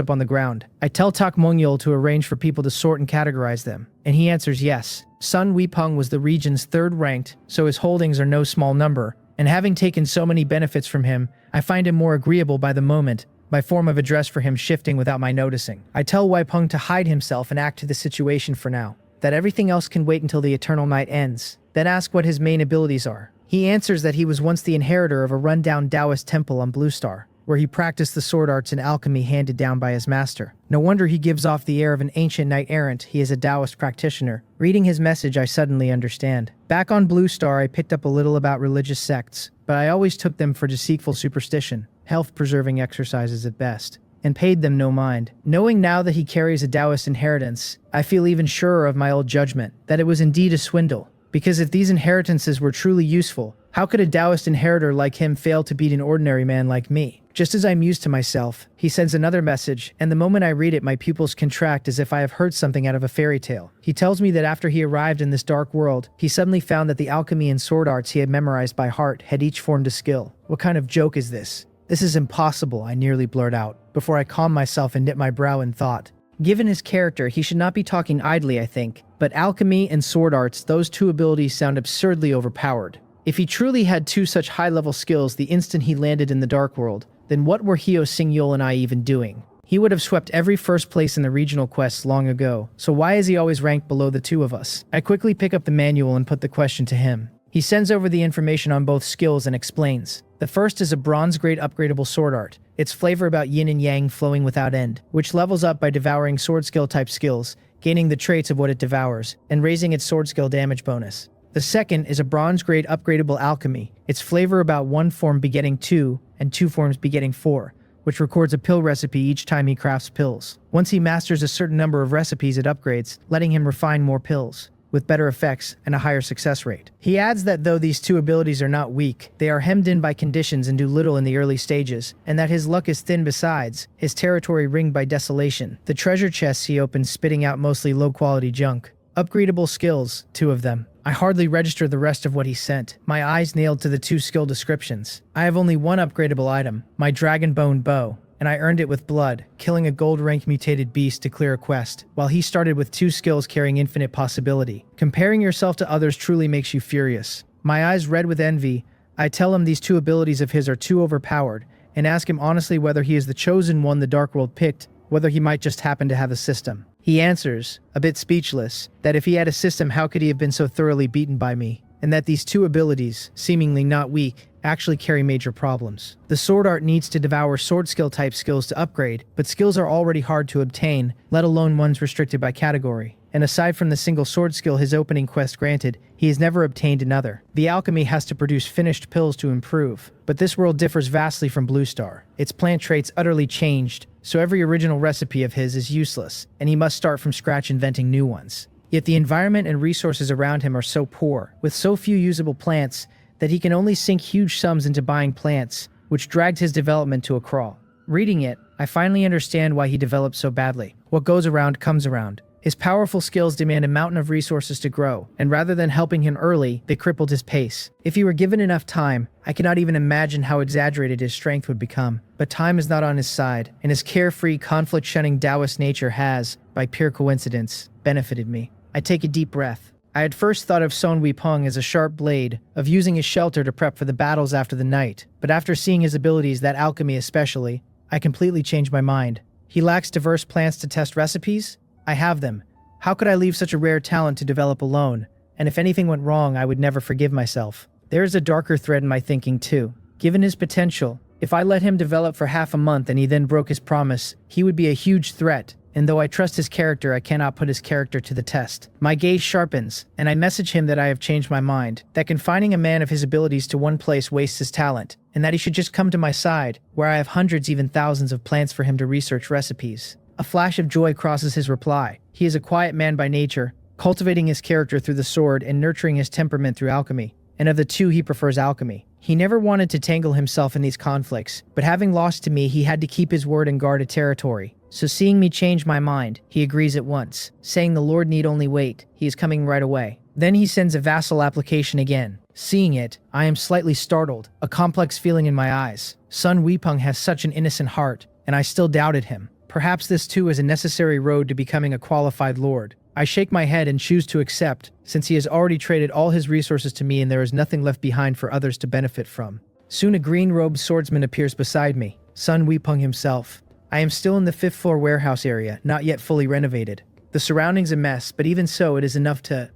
up on the ground. I tell Tak Mumgyel to arrange for people to sort and categorize them, and he answers yes. Sun Weepeng was the region's third ranked, so his holdings are no small number, and having taken so many benefits from him, I find him more agreeable by the moment, my form of address for him shifting without my noticing. I tell Weipeng to hide himself and act to the situation for now, that everything else can wait until the Eternal Night ends, then ask what his main abilities are. He answers that he was once the inheritor of a rundown Taoist temple on Blue Star, where he practiced the sword arts and alchemy handed down by his master. No wonder he gives off the air of an ancient knight-errant. He is a Taoist practitioner. Reading his message, I suddenly understand. Back on Blue Star, I picked up a little about religious sects, but I always took them for deceitful superstition, health-preserving exercises at best, and paid them no mind. Knowing now that he carries a Taoist inheritance, I feel even surer of my old judgment, that it was indeed a swindle. Because if these inheritances were truly useful, how could a Taoist inheritor like him fail to beat an ordinary man like me? Just as I muse to myself, he sends another message, and the moment I read it, my pupils contract as if I have heard something out of a fairy tale. He tells me that after he arrived in this dark world, he suddenly found that the alchemy and sword arts he had memorized by heart had each formed a skill. What kind of joke is this? This is impossible, I nearly blurt out, before I calm myself and knit my brow in thought. Given his character, he should not be talking idly, I think, but alchemy and sword arts, those two abilities sound absurdly overpowered. If he truly had two such high-level skills the instant he landed in the Dark World, then what were Hyo Sing-yeol and I even doing? He would have swept every first place in the regional quests long ago, so why is he always ranked below the two of us? I quickly pick up the manual and put the question to him. He sends over the information on both skills and explains. The first is a bronze-grade upgradable sword art. Its flavor about yin and yang flowing without end, which levels up by devouring sword skill type skills, gaining the traits of what it devours, and raising its sword skill damage bonus. The second is a bronze-grade upgradable alchemy. Its flavor about one form begetting two, and two forms begetting four, which records a pill recipe each time he crafts pills. Once he masters a certain number of recipes, it upgrades, letting him refine more pills, with better effects and a higher success rate. He adds that though these two abilities are not weak, they are hemmed in by conditions and do little in the early stages, and that his luck is thin besides, his territory ringed by desolation. The treasure chests he opens spitting out mostly low-quality junk. Upgradable skills, 2 of them. I hardly register the rest of what he sent, my eyes nailed to the 2 skill descriptions. I have only one upgradable item, my dragon bone bow, and I earned it with blood, killing a gold rank mutated beast to clear a quest, while he started with 2 skills carrying infinite possibility. Comparing yourself to others truly makes you furious. My eyes red with envy, I tell him these 2 abilities of his are too overpowered, and ask him honestly whether he is the chosen one the Dark World picked, whether he might just happen to have a system. He answers, a bit speechless, that if he had a system, how could he have been so thoroughly beaten by me? And that these 2 abilities, seemingly not weak, actually carry major problems. The sword art needs to devour sword skill type skills to upgrade, but skills are already hard to obtain, let alone ones restricted by category. And aside from the single sword skill his opening quest granted, he has never obtained another. The alchemy has to produce finished pills to improve, but this world differs vastly from Blue Star. Its plant traits utterly changed, so every original recipe of his is useless, and he must start from scratch inventing new ones. Yet the environment and resources around him are so poor, with so few usable plants, that he can only sink huge sums into buying plants, which dragged his development to a crawl. Reading it, I finally understand why he developed so badly. What goes around comes around. His powerful skills demand a mountain of resources to grow, and rather than helping him early, they crippled his pace. If he were given enough time, I cannot even imagine how exaggerated his strength would become. But time is not on his side, and his carefree, conflict-shunning Taoist nature has, by pure coincidence, benefited me. I take a deep breath. I had first thought of Son Wei-peng as a sharp blade, of using his shelter to prep for the battles after the night, but after seeing his abilities, that alchemy especially, I completely changed my mind. He lacks diverse plants to test recipes? I have them. How could I leave such a rare talent to develop alone? And if anything went wrong, I would never forgive myself. There is a darker thread in my thinking too. Given his potential, if I let him develop for half a month and he then broke his promise, he would be a huge threat. And though I trust his character, I cannot put his character to the test. My gaze sharpens, and I message him that I have changed my mind, that confining a man of his abilities to one place wastes his talent, and that he should just come to my side, where I have hundreds, even thousands of plants for him to research recipes. A flash of joy crosses his reply. He is a quiet man by nature, cultivating his character through the sword and nurturing his temperament through alchemy. And of the two, he prefers alchemy. He never wanted to tangle himself in these conflicts, but having lost to me, he had to keep his word and guard a territory. So seeing me change my mind, he agrees at once, saying the Lord need only wait, he is coming right away. Then he sends a vassal application again. Seeing it, I am slightly startled, a complex feeling in my eyes. Son Wei-peng has such an innocent heart, and I still doubted him. Perhaps this too is a necessary road to becoming a qualified lord. I shake my head and choose to accept, since he has already traded all his resources to me and there is nothing left behind for others to benefit from. Soon a green-robed swordsman appears beside me, Son Wei-peng himself. I am still in the 5th floor warehouse area, not yet fully renovated. The surroundings a mess, but even so it is enough to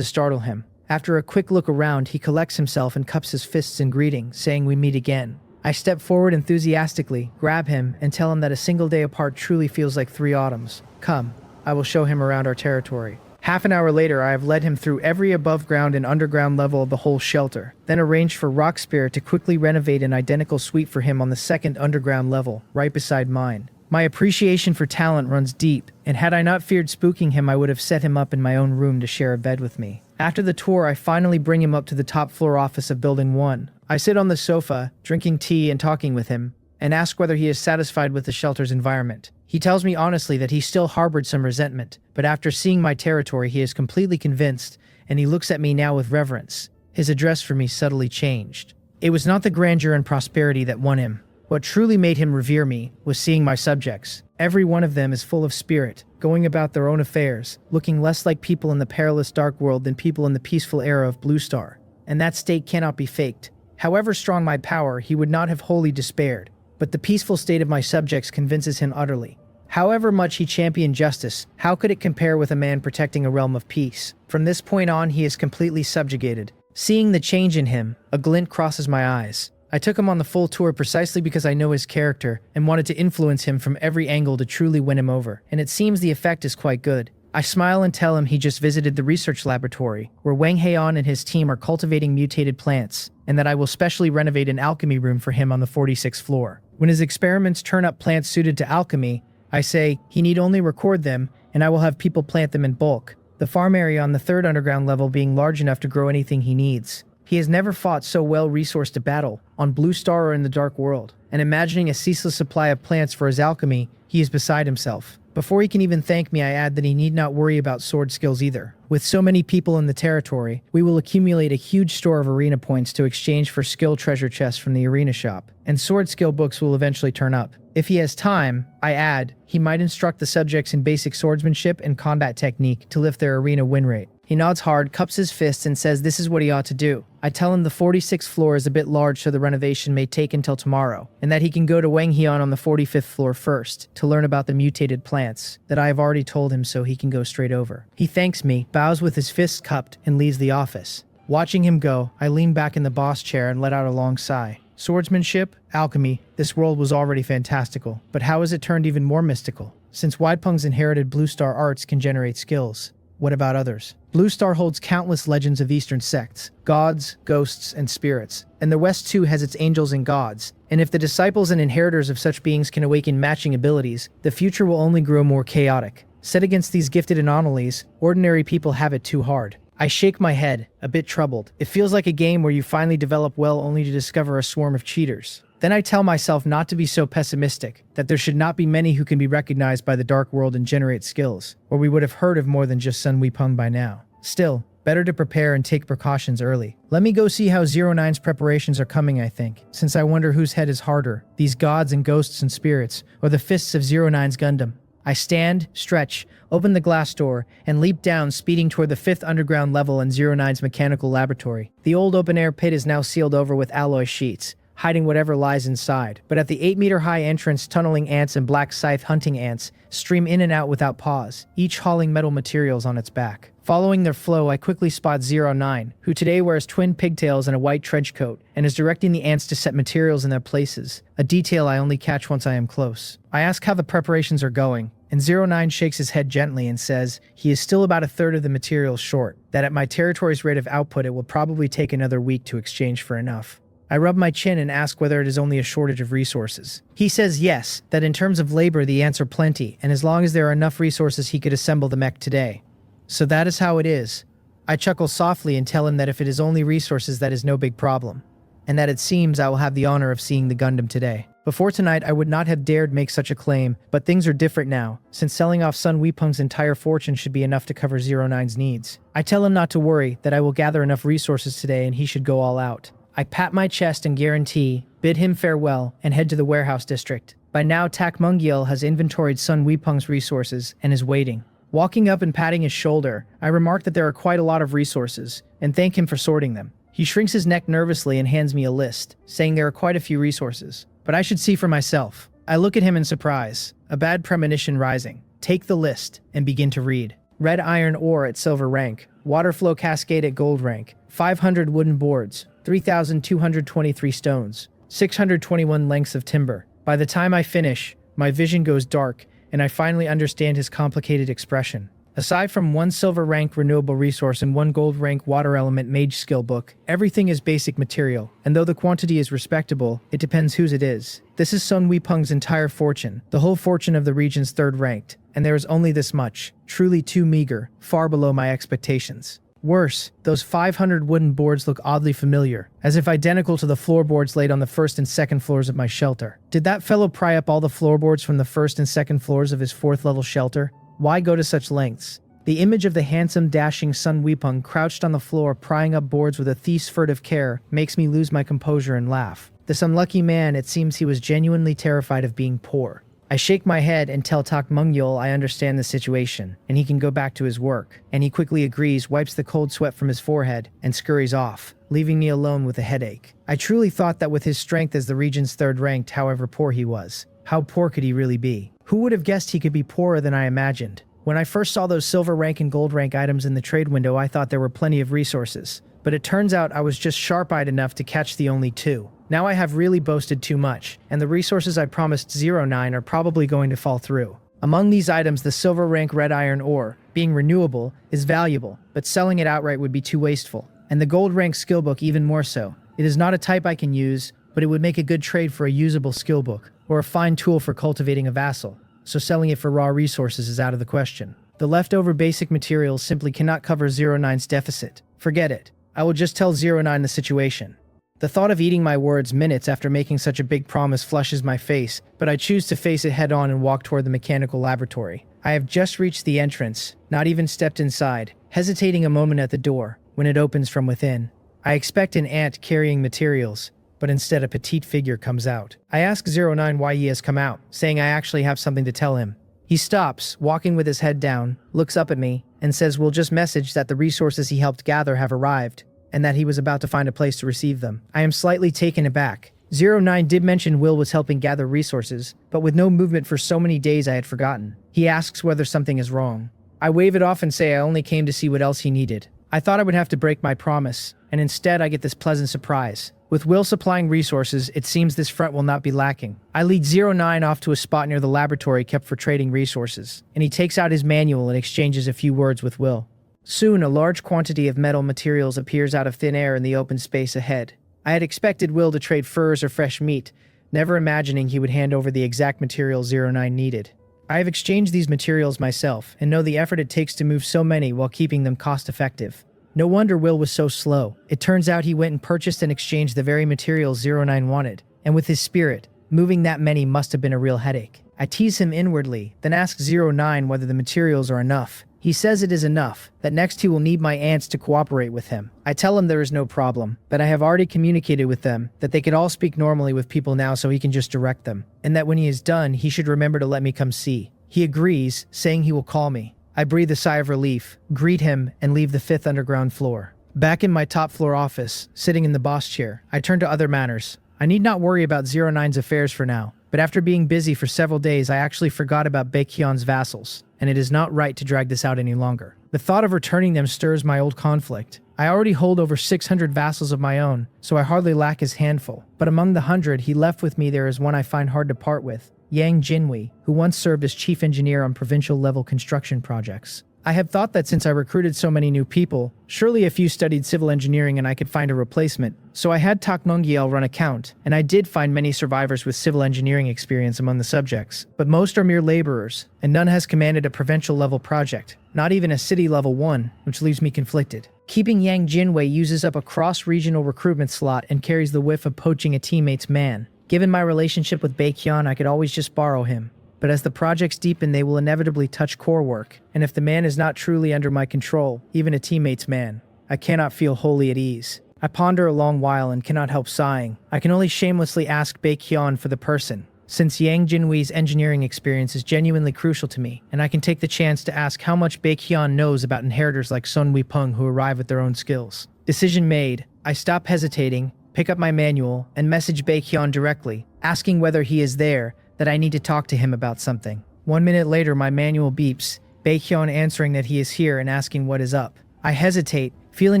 startle him. After a quick look around, he collects himself and cups his fists in greeting, saying we meet again. I step forward enthusiastically, grab him, and tell him that a single day apart truly feels like 3 autumns. Come, I will show him around our territory. Half an hour later, I have led him through every above-ground and underground level of the whole shelter, then arranged for Rockspirit to quickly renovate an identical suite for him on the 2nd underground level, right beside mine. My appreciation for talent runs deep, and had I not feared spooking him, I would have set him up in my own room to share a bed with me. After the tour, I finally bring him up to the top floor office of Building 1. I sit on the sofa, drinking tea and talking with him, and ask whether he is satisfied with the shelter's environment. He tells me honestly that he still harbored some resentment, but after seeing my territory, he is completely convinced, and he looks at me now with reverence. His address for me subtly changed. It was not the grandeur and prosperity that won him. What truly made him revere me was seeing my subjects. Every one of them is full of spirit, going about their own affairs, looking less like people in the perilous dark world than people in the peaceful era of Blue Star. And that state cannot be faked. However strong my power, he would not have wholly despaired. But the peaceful state of my subjects convinces him utterly. However much he championed justice, how could it compare with a man protecting a realm of peace? From this point on, he is completely subjugated. Seeing the change in him, a glint crosses my eyes. I took him on the full tour precisely because I know his character and wanted to influence him from every angle to truly win him over, and it seems the effect is quite good. I smile and tell him he just visited the research laboratory, where Wang Heian and his team are cultivating mutated plants, and that I will specially renovate an alchemy room for him on the 46th floor. When his experiments turn up plants suited to alchemy, I say he need only record them, and I will have people plant them in bulk, the farm area on the 3rd underground level being large enough to grow anything he needs. He has never fought so well-resourced a battle, on Blue Star or in the Dark World, and imagining a ceaseless supply of plants for his alchemy, he is beside himself. Before he can even thank me, I add that he need not worry about sword skills either. With so many people in the territory, we will accumulate a huge store of arena points to exchange for skill treasure chests from the arena shop, and sword skill books will eventually turn up. If he has time, I add, he might instruct the subjects in basic swordsmanship and combat technique to lift their arena win rate. He nods hard, cups his fists, and says this is what he ought to do. I tell him the 46th floor is a bit large, so the renovation may take until tomorrow, and that he can go to Wang Heian on the 45th floor first to learn about the mutated plants, that I have already told him so he can go straight over. He thanks me, bows with his fists cupped, and leaves the office. Watching him go, I lean back in the boss chair and let out a long sigh. Swordsmanship, alchemy, this world was already fantastical, but how has it turned even more mystical? Since Widepung's inherited Blue Star arts can generate skills, what about others? Blue Star holds countless legends of Eastern sects, gods, ghosts, and spirits, and the West too has its angels and gods, and if the disciples and inheritors of such beings can awaken matching abilities, the future will only grow more chaotic. Set against these gifted anomalies, ordinary people have it too hard. I shake my head, a bit troubled. It feels like a game where you finally develop well only to discover a swarm of cheaters. Then I tell myself not to be so pessimistic, that there should not be many who can be recognized by the dark world and generate skills, or we would have heard of more than just Sun Weepung by now. Still, better to prepare and take precautions early. Let me go see how 09's preparations are coming, I think, since I wonder whose head is harder, these gods and ghosts and spirits, or the fists of 09's Gundam. I stand, stretch, open the glass door, and leap down, speeding toward the 5th underground level in 09's mechanical laboratory. The old open-air pit is now sealed over with alloy sheets, hiding whatever lies inside. But at the 8-meter-high entrance, tunneling ants and black scythe hunting ants stream in and out without pause, each hauling metal materials on its back. Following their flow, I quickly spot 09, who today wears twin pigtails and a white trench coat, and is directing the ants to set materials in their places, a detail I only catch once I am close. I ask how the preparations are going, and 09 shakes his head gently and says he is still about a third of the materials short, that at my territory's rate of output it will probably take another week to exchange for enough. I rub my chin and ask whether it is only a shortage of resources. He says yes, that in terms of labor the ants are plenty, and as long as there are enough resources he could assemble the mech today. So that is how it is. I chuckle softly and tell him that if it is only resources that is no big problem, and that it seems I will have the honor of seeing the Gundam today. Before tonight I would not have dared make such a claim, but things are different now, since selling off Sun Weepung's entire fortune should be enough to cover 09's needs. I tell him not to worry, that I will gather enough resources today and he should go all out. I pat my chest and guarantee, bid him farewell, and head to the warehouse district. By now Tak Mungiel has inventoried Sun Weepung's resources and is waiting. Walking up and patting his shoulder, I remark that there are quite a lot of resources, and thank him for sorting them. He shrinks his neck nervously and hands me a list, saying there are quite a few resources, but I should see for myself. I look at him in surprise, a bad premonition rising. Take the list, and begin to read. Red iron ore at silver rank, water flow cascade at gold rank, 500 wooden boards, 3,223 stones, 621 lengths of timber. By the time I finish, my vision goes dark, and I finally understand his complicated expression. Aside from one silver rank renewable resource and one gold rank water element mage skill book, everything is basic material, and though the quantity is respectable, it depends whose it is. This is Sun Weepeng's entire fortune, the whole fortune of the region's third ranked, and there is only this much, truly too meager, far below my expectations. Worse, those 500 wooden boards look oddly familiar, as if identical to the floorboards laid on the first and second floors of my shelter. Did that fellow pry up all the floorboards from the first and second floors of his 4th level shelter? Why go to such lengths? The image of the handsome, dashing Sun Weepeng crouched on the floor prying up boards with a thief's furtive care makes me lose my composure and laugh. This unlucky man, it seems he was genuinely terrified of being poor. I shake my head and tell Takmungyul I understand the situation, and he can go back to his work. And he quickly agrees, wipes the cold sweat from his forehead, and scurries off, leaving me alone with a headache. I truly thought that with his strength as the region's 3rd ranked, however poor he was. How poor could he really be? Who would have guessed he could be poorer than I imagined? When I first saw those silver rank and gold rank items in the trade window, I thought there were plenty of resources. But it turns out I was just sharp-eyed enough to catch the only 2. Now I have really boasted too much, and the resources I promised 09 are probably going to fall through. Among these items, the silver rank red iron ore, being renewable, is valuable, but selling it outright would be too wasteful. And the gold rank skill book even more so. It is not a type I can use, but it would make a good trade for a usable skill book, or a fine tool for cultivating a vassal. So selling it for raw resources is out of the question. The leftover basic materials simply cannot cover 09's deficit. Forget it. I will just tell 09 the situation. The thought of eating my words minutes after making such a big promise flushes my face, but I choose to face it head on and walk toward the mechanical laboratory. I have just reached the entrance, not even stepped inside, hesitating a moment at the door, when it opens from within. I expect an ant carrying materials, but instead a petite figure comes out. I ask 09 why he has come out, saying I actually have something to tell him. He stops, walking with his head down, looks up at me, and says we'll just message that the resources he helped gather have arrived, and that he was about to find a place to receive them. I am slightly taken aback. 09 did mention Will was helping gather resources, but with no movement for so many days I had forgotten. He asks whether something is wrong. I wave it off and say I only came to see what else he needed. I thought I would have to break my promise, and instead I get this pleasant surprise. With Will supplying resources, it seems this front will not be lacking. I lead 09 off to a spot near the laboratory kept for trading resources, and he takes out his manual and exchanges a few words with Will. Soon, a large quantity of metal materials appears out of thin air in the open space ahead. I had expected Will to trade furs or fresh meat, never imagining he would hand over the exact materials 09 needed. I have exchanged these materials myself, and know the effort it takes to move so many while keeping them cost-effective. No wonder Will was so slow. It turns out he went and purchased and exchanged the very materials 09 wanted, and with his spirit, moving that many must have been a real headache. I tease him inwardly, then ask 09 whether the materials are enough. He says it is enough, that next he will need my ants to cooperate with him. I tell him there is no problem, but I have already communicated with them that they can all speak normally with people now so he can just direct them, and that when he is done, he should remember to let me come see. He agrees, saying he will call me. I breathe a sigh of relief, greet him, and leave the 5th underground floor. Back in my top floor office, sitting in the boss chair, I turn to other matters. I need not worry about 09's affairs for now, but after being busy for several days, I actually forgot about Baekhyun's vassals, and it is not right to drag this out any longer. The thought of returning them stirs my old conflict. I already hold over 600 vassals of my own, so I hardly lack his handful, but among the 100 he left with me there is one I find hard to part with, Yang Jinhui, who once served as chief engineer on provincial-level construction projects. I had thought that since I recruited so many new people, surely a few studied civil engineering and I could find a replacement. So I had Takmungyul run a count, and I did find many survivors with civil engineering experience among the subjects. But most are mere laborers, and none has commanded a provincial-level project, not even a city-level one, which leaves me conflicted. Keeping Yang Jinhui uses up a cross-regional recruitment slot and carries the whiff of poaching a teammate's man. Given my relationship with Baekhyun, I could always just borrow him. But as the projects deepen, they will inevitably touch core work, and if the man is not truly under my control, even a teammate's man, I cannot feel wholly at ease. I ponder a long while and cannot help sighing. I can only shamelessly ask Baekhyun for the person, since Yang Jinhui's engineering experience is genuinely crucial to me, and I can take the chance to ask how much Baekhyun knows about inheritors like Sun Weepeng who arrive with their own skills. Decision made, I stop hesitating, pick up my manual, and message Baekhyun directly, asking whether he is there, that I need to talk to him about something. 1 minute later, my manual beeps, Baekhyun answering that he is here and asking what is up. I hesitate, feeling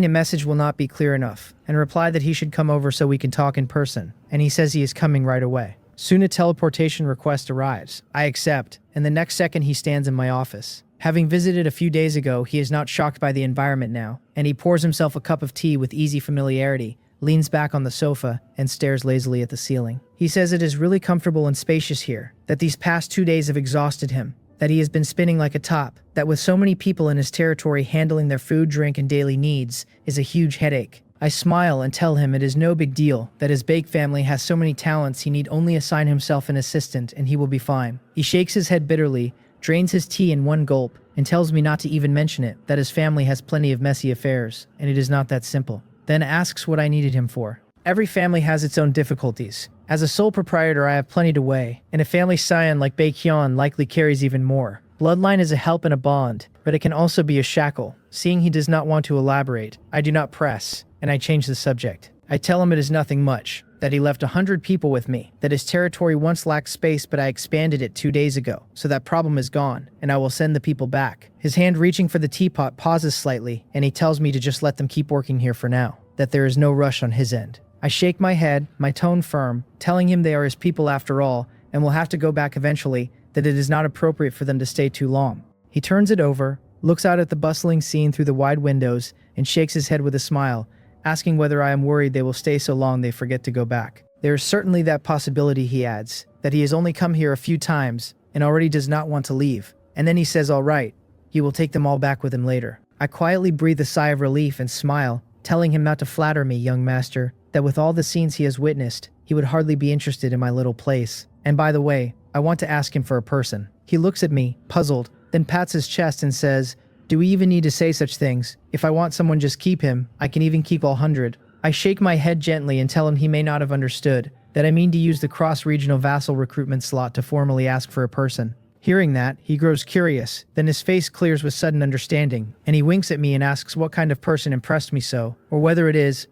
the message will not be clear enough, and reply that he should come over so we can talk in person, and he says he is coming right away. Soon a teleportation request arrives. I accept, and the next second he stands in my office. Having visited a few days ago, he is not shocked by the environment now, and he pours himself a cup of tea with easy familiarity, leans back on the sofa, and stares lazily at the ceiling. He says it is really comfortable and spacious here, that these past 2 days have exhausted him, that he has been spinning like a top, that with so many people in his territory handling their food, drink, and daily needs is a huge headache. I smile and tell him it is no big deal, that his bake family has so many talents he need only assign himself an assistant and he will be fine. He shakes his head bitterly, drains his tea in one gulp, and tells me not to even mention it, that his family has plenty of messy affairs, and it is not that simple. Then asks what I needed him for. Every family has its own difficulties. As a sole proprietor, I have plenty to weigh, and a family scion like Baekhyun likely carries even more. Bloodline is a help and a bond, but it can also be a shackle. Seeing he does not want to elaborate, I do not press, and I change the subject. I tell him it is nothing much, that he left 100 people with me, that his territory once lacked space but I expanded it 2 days ago, so that problem is gone, and I will send the people back. His hand reaching for the teapot pauses slightly, and he tells me to just let them keep working here for now, that there is no rush on his end. I shake my head, my tone firm, telling him they are his people after all, and will have to go back eventually, that it is not appropriate for them to stay too long. He turns it over, looks out at the bustling scene through the wide windows, and shakes his head with a smile, asking whether I am worried they will stay so long they forget to go back. There is certainly that possibility, he adds, that he has only come here a few times and already does not want to leave. And then he says all right, he will take them all back with him later. I quietly breathe a sigh of relief and smile, telling him not to flatter me, young master, that with all the scenes he has witnessed, he would hardly be interested in my little place. And by the way, I want to ask him for a person. He looks at me, puzzled, then pats his chest and says, do we even need to say such things? If I want someone, just keep him. I can even keep all 100. I shake my head gently and tell him he may not have understood, that I mean to use the cross-regional vassal recruitment slot to formally ask for a person. Hearing that, he grows curious, then his face clears with sudden understanding, and he winks at me and asks what kind of person impressed me so, or whether it is,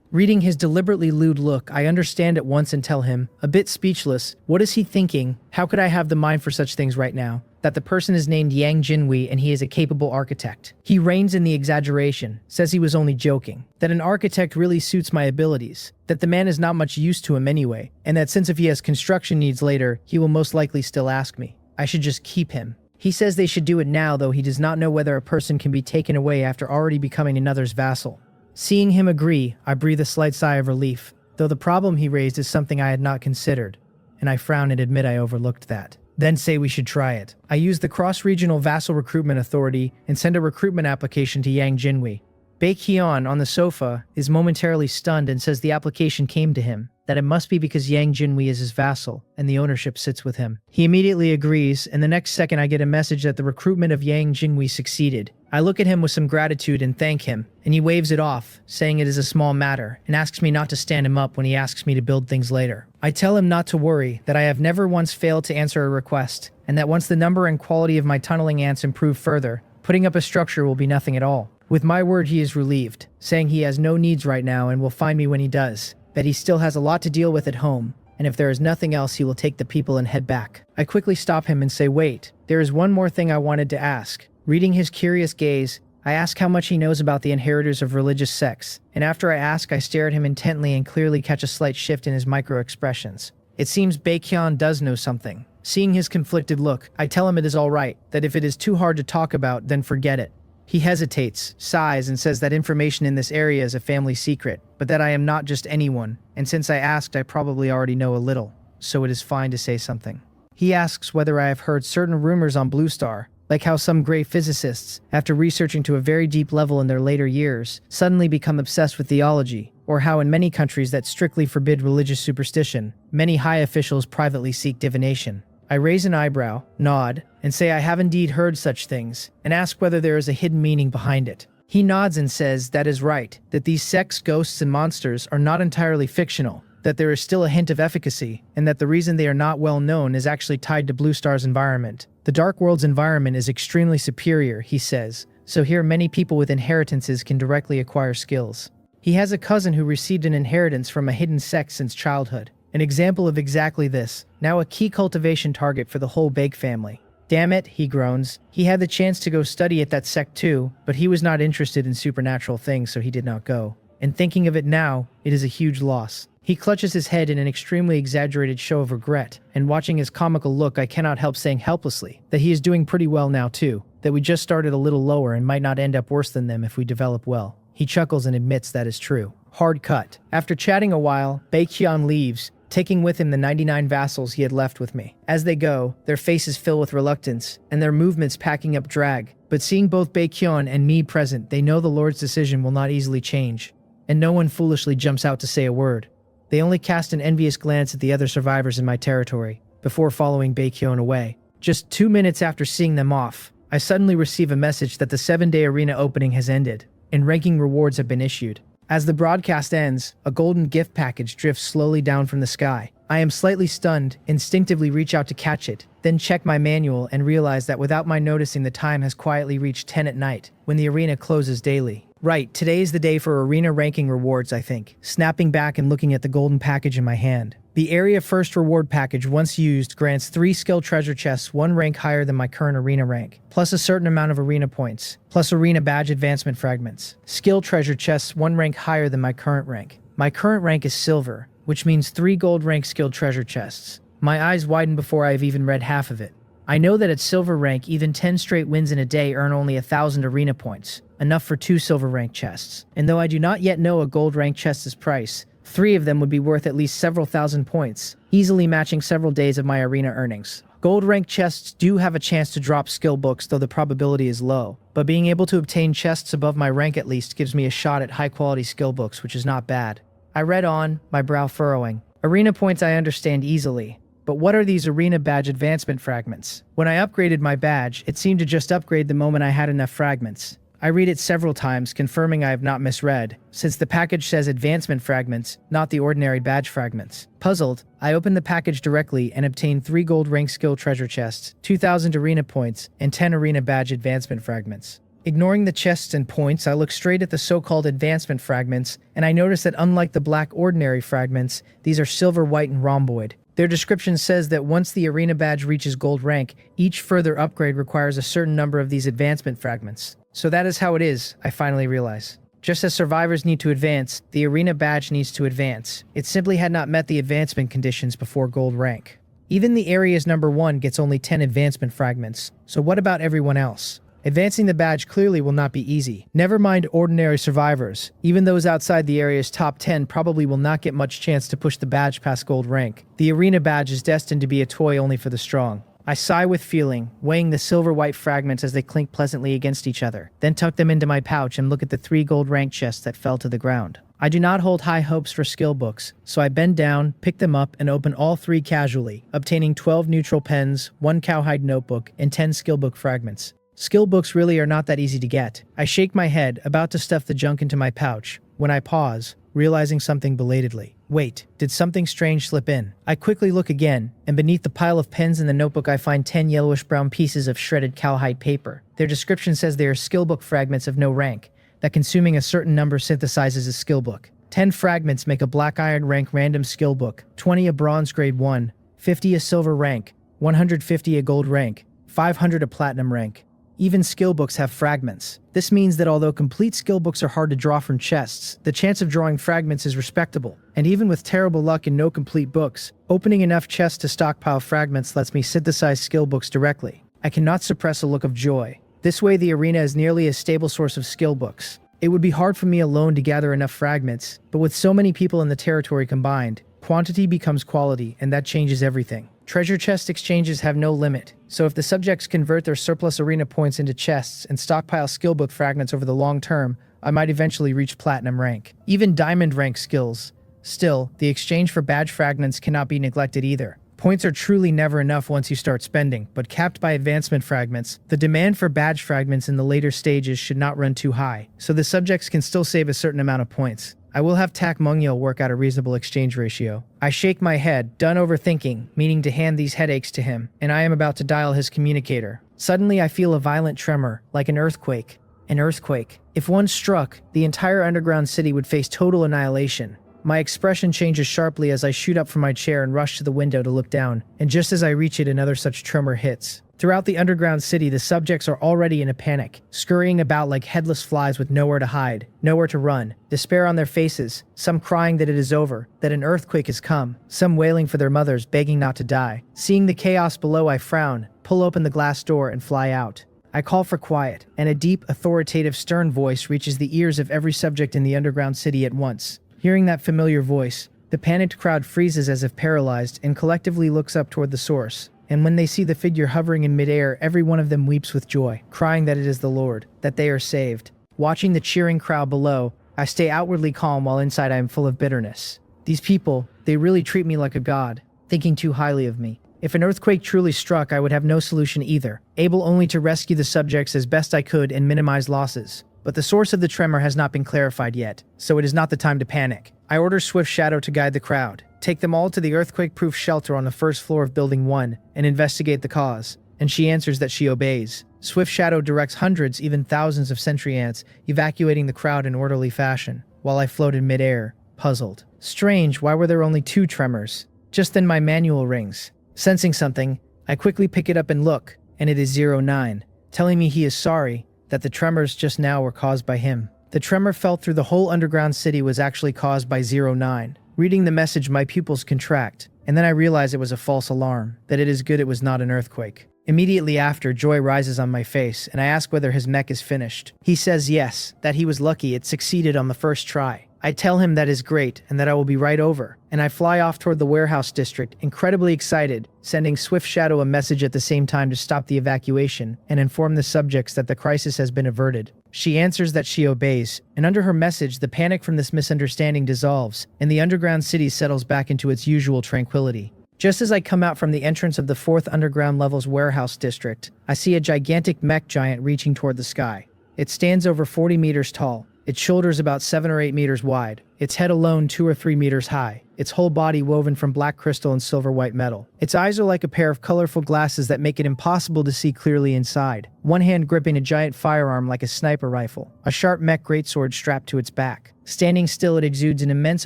Reading his deliberately lewd look, I understand at once and tell him, a bit speechless, what is he thinking? How could I have the mind for such things right now? That the person is named Yang Jinhui and he is a capable architect. He reins in the exaggeration, says he was only joking. That an architect really suits my abilities. That the man is not much use to him anyway, and that since if he has construction needs later, he will most likely still ask me. I should just keep him. He says they should do it now, though he does not know whether a person can be taken away after already becoming another's vassal. Seeing him agree, I breathe a slight sigh of relief, though the problem he raised is something I had not considered, and I frown and admit I overlooked that. Then say we should try it. I use the cross-regional vassal recruitment authority and send a recruitment application to Yang Jinhui. Baekhyun, on the sofa, is momentarily stunned and says the application came to him, that it must be because Yang Jinhui is his vassal, and the ownership sits with him. He immediately agrees, and the next second I get a message that the recruitment of Yang Jinhui succeeded. I look at him with some gratitude and thank him, and he waves it off, saying it is a small matter, and asks me not to stand him up when he asks me to build things later. I tell him not to worry, that I have never once failed to answer a request, and that once the number and quality of my tunneling ants improve further, putting up a structure will be nothing at all. With my word, he is relieved, saying he has no needs right now and will find me when he does, that he still has a lot to deal with at home, and if there is nothing else, he will take the people and head back. I quickly stop him and say, wait, there is one more thing I wanted to ask. Reading his curious gaze, I ask how much he knows about the inheritors of religious sects, and after I ask, I stare at him intently and clearly catch a slight shift in his micro-expressions. It seems Baekhyun does know something. Seeing his conflicted look, I tell him it is all right, that if it is too hard to talk about, then forget it. He hesitates, sighs, and says that information in this area is a family secret, but that I am not just anyone, and since I asked, I probably already know a little, so it is fine to say something. He asks whether I have heard certain rumors on Blue Star, like how some great physicists, after researching to a very deep level in their later years, suddenly become obsessed with theology, or how in many countries that strictly forbid religious superstition, many high officials privately seek divination. I raise an eyebrow, nod, and say I have indeed heard such things, and ask whether there is a hidden meaning behind it. He nods and says that is right, that these sects, ghosts, and monsters are not entirely fictional, that there is still a hint of efficacy, and that the reason they are not well known is actually tied to Blue Star's environment. The Dark World's environment is extremely superior, he says, so here many people with inheritances can directly acquire skills. He has a cousin who received an inheritance from a hidden sect since childhood. An example of exactly this, now a key cultivation target for the whole Bake family. Damn it, he groans. He had the chance to go study at that sect too, but he was not interested in supernatural things, so he did not go. And thinking of it now, it is a huge loss. He clutches his head in an extremely exaggerated show of regret, and watching his comical look, I cannot help saying helplessly that he is doing pretty well now too, that we just started a little lower and might not end up worse than them if we develop well. He chuckles and admits that is true. Hard cut. After chatting a while, Baekhyun leaves, taking with him the 99 vassals he had left with me. As they go, their faces fill with reluctance, and their movements packing up drag. But seeing both Baekhyun and me present, they know the Lord's decision will not easily change. And no one foolishly jumps out to say a word. They only cast an envious glance at the other survivors in my territory, before following Baekhyun away. Just 2 minutes after seeing them off, I suddenly receive a message that the 7-day arena opening has ended, and ranking rewards have been issued. As the broadcast ends, a golden gift package drifts slowly down from the sky. I am slightly stunned, instinctively reach out to catch it, then check my manual and realize that without my noticing the time has quietly reached 10 at night, when the arena closes daily. Right, today is the day for arena ranking rewards, I think, snapping back and looking at the golden package in my hand. The Area First Reward package, once used, grants 3 skill treasure chests, 1 rank higher than my current arena rank, plus a certain amount of arena points, plus arena badge advancement fragments. Skill treasure chests, 1 rank higher than my current rank. My current rank is silver, which means 3 gold rank skill treasure chests. My eyes widen before I have even read half of it. I know that at silver rank, even 10 straight wins in a day earn only 1,000 arena points, enough for 2 silver rank chests. And though I do not yet know a gold rank chest's price, 3 of them would be worth at least several thousand points, easily matching several days of my arena earnings. Gold rank chests do have a chance to drop skill books, though the probability is low, but being able to obtain chests above my rank at least gives me a shot at high quality skill books, which is not bad. I read on, my brow furrowing. Arena points I understand easily, but what are these arena badge advancement fragments? When I upgraded my badge, it seemed to just upgrade the moment I had enough fragments. I read it several times, confirming I have not misread, since the package says advancement fragments, not the ordinary badge fragments. Puzzled, I opened the package directly and obtained 3 gold rank skill treasure chests, 2,000 arena points, and 10 arena badge advancement fragments. Ignoring the chests and points, I look straight at the so-called advancement fragments, and I notice that unlike the black ordinary fragments, these are silver, white, and rhomboid. Their description says that once the arena badge reaches gold rank, each further upgrade requires a certain number of these advancement fragments. So that is how it is, I finally realize. Just as survivors need to advance, the arena badge needs to advance. It simply had not met the advancement conditions before gold rank. Even the area's number 1 gets only 10 advancement fragments, so what about everyone else? Advancing the badge clearly will not be easy. Never mind ordinary survivors. Even those outside the area's top 10 probably will not get much chance to push the badge past gold rank. The arena badge is destined to be a toy only for the strong. I sigh with feeling, weighing the silver-white fragments as they clink pleasantly against each other, then tuck them into my pouch and look at the 3 gold rank chests that fell to the ground. I do not hold high hopes for skill books, so I bend down, pick them up, and open all 3 casually, obtaining 12 neutral pens, 1 cowhide notebook, and 10 skill book fragments. Skill books really are not that easy to get. I shake my head, about to stuff the junk into my pouch, when I pause, realizing something belatedly. Wait, did something strange slip in? I quickly look again, and beneath the pile of pens in the notebook I find 10 yellowish-brown pieces of shredded cowhide paper. Their description says they are skill book fragments of no rank, that consuming a certain number synthesizes a skill book. 10 fragments make a black iron rank random skill book, 20 a bronze grade 1, 50 a silver rank, 150 a gold rank, 500 a platinum rank. Even skill books have fragments. This means that although complete skill books are hard to draw from chests, the chance of drawing fragments is respectable. And even with terrible luck and no complete books, opening enough chests to stockpile fragments lets me synthesize skill books directly. I cannot suppress a look of joy. This way the arena is nearly a stable source of skill books. It would be hard for me alone to gather enough fragments, but with so many people in the territory combined, quantity becomes quality, and that changes everything. Treasure chest exchanges have no limit, so if the subjects convert their surplus arena points into chests and stockpile skill book fragments over the long term, I might eventually reach platinum rank. Even diamond rank skills. Still, the exchange for badge fragments cannot be neglected either. Points are truly never enough once you start spending, but capped by advancement fragments, the demand for badge fragments in the later stages should not run too high, so the subjects can still save a certain amount of points. I will have Tak Mungyil work out a reasonable exchange ratio. I shake my head, done overthinking, meaning to hand these headaches to him, and I am about to dial his communicator. Suddenly I feel a violent tremor, like an earthquake. An earthquake. If one struck, the entire underground city would face total annihilation. My expression changes sharply as I shoot up from my chair and rush to the window to look down, and just as I reach it, another such tremor hits. Throughout the underground city, the subjects are already in a panic, scurrying about like headless flies with nowhere to hide, nowhere to run, despair on their faces, some crying that it is over, that an earthquake has come, some wailing for their mothers, begging not to die. Seeing the chaos below, I frown, pull open the glass door, and fly out. I call for quiet, and a deep, authoritative, stern voice reaches the ears of every subject in the underground city at once. Hearing that familiar voice, the panicked crowd freezes as if paralyzed and collectively looks up toward the source. And when they see the figure hovering in midair, every one of them weeps with joy, crying that it is the Lord, that they are saved. Watching the cheering crowd below, I stay outwardly calm while inside I am full of bitterness. These people, they really treat me like a god, thinking too highly of me. If an earthquake truly struck, I would have no solution either, able only to rescue the subjects as best I could and minimize losses. But the source of the tremor has not been clarified yet, so it is not the time to panic. I order Swift Shadow to guide the crowd, take them all to the earthquake-proof shelter on the first floor of Building 1, and investigate the cause. And she answers that she obeys. Swift Shadow directs hundreds, even thousands of sentry ants, evacuating the crowd in orderly fashion, while I float in midair, puzzled. Strange, why were there only 2 tremors? Just then my manual rings. Sensing something, I quickly pick it up and look, and it is 09, telling me he is sorry, that the tremors just now were caused by him. The tremor felt through the whole underground city was actually caused by 09. Reading the message, my pupils contract, and then I realize it was a false alarm, that it is good it was not an earthquake. Immediately after, joy rises on my face, and I ask whether his mech is finished. He says yes, that he was lucky it succeeded on the first try. I tell him that is great, and that I will be right over, and I fly off toward the warehouse district, incredibly excited, sending Swift Shadow a message at the same time to stop the evacuation and inform the subjects that the crisis has been averted. She answers that she obeys, and under her message, the panic from this misunderstanding dissolves, and the underground city settles back into its usual tranquility. Just as I come out from the entrance of the 4th underground level's warehouse district, I see a gigantic mech giant reaching toward the sky. It stands over 40 meters tall. Its shoulders about 7 or 8 meters wide, its head alone 2 or 3 meters high, its whole body woven from black crystal and silver white metal. Its eyes are like a pair of colorful glasses that make it impossible to see clearly inside, one hand gripping a giant firearm like a sniper rifle, a sharp mech greatsword strapped to its back. Standing still, it exudes an immense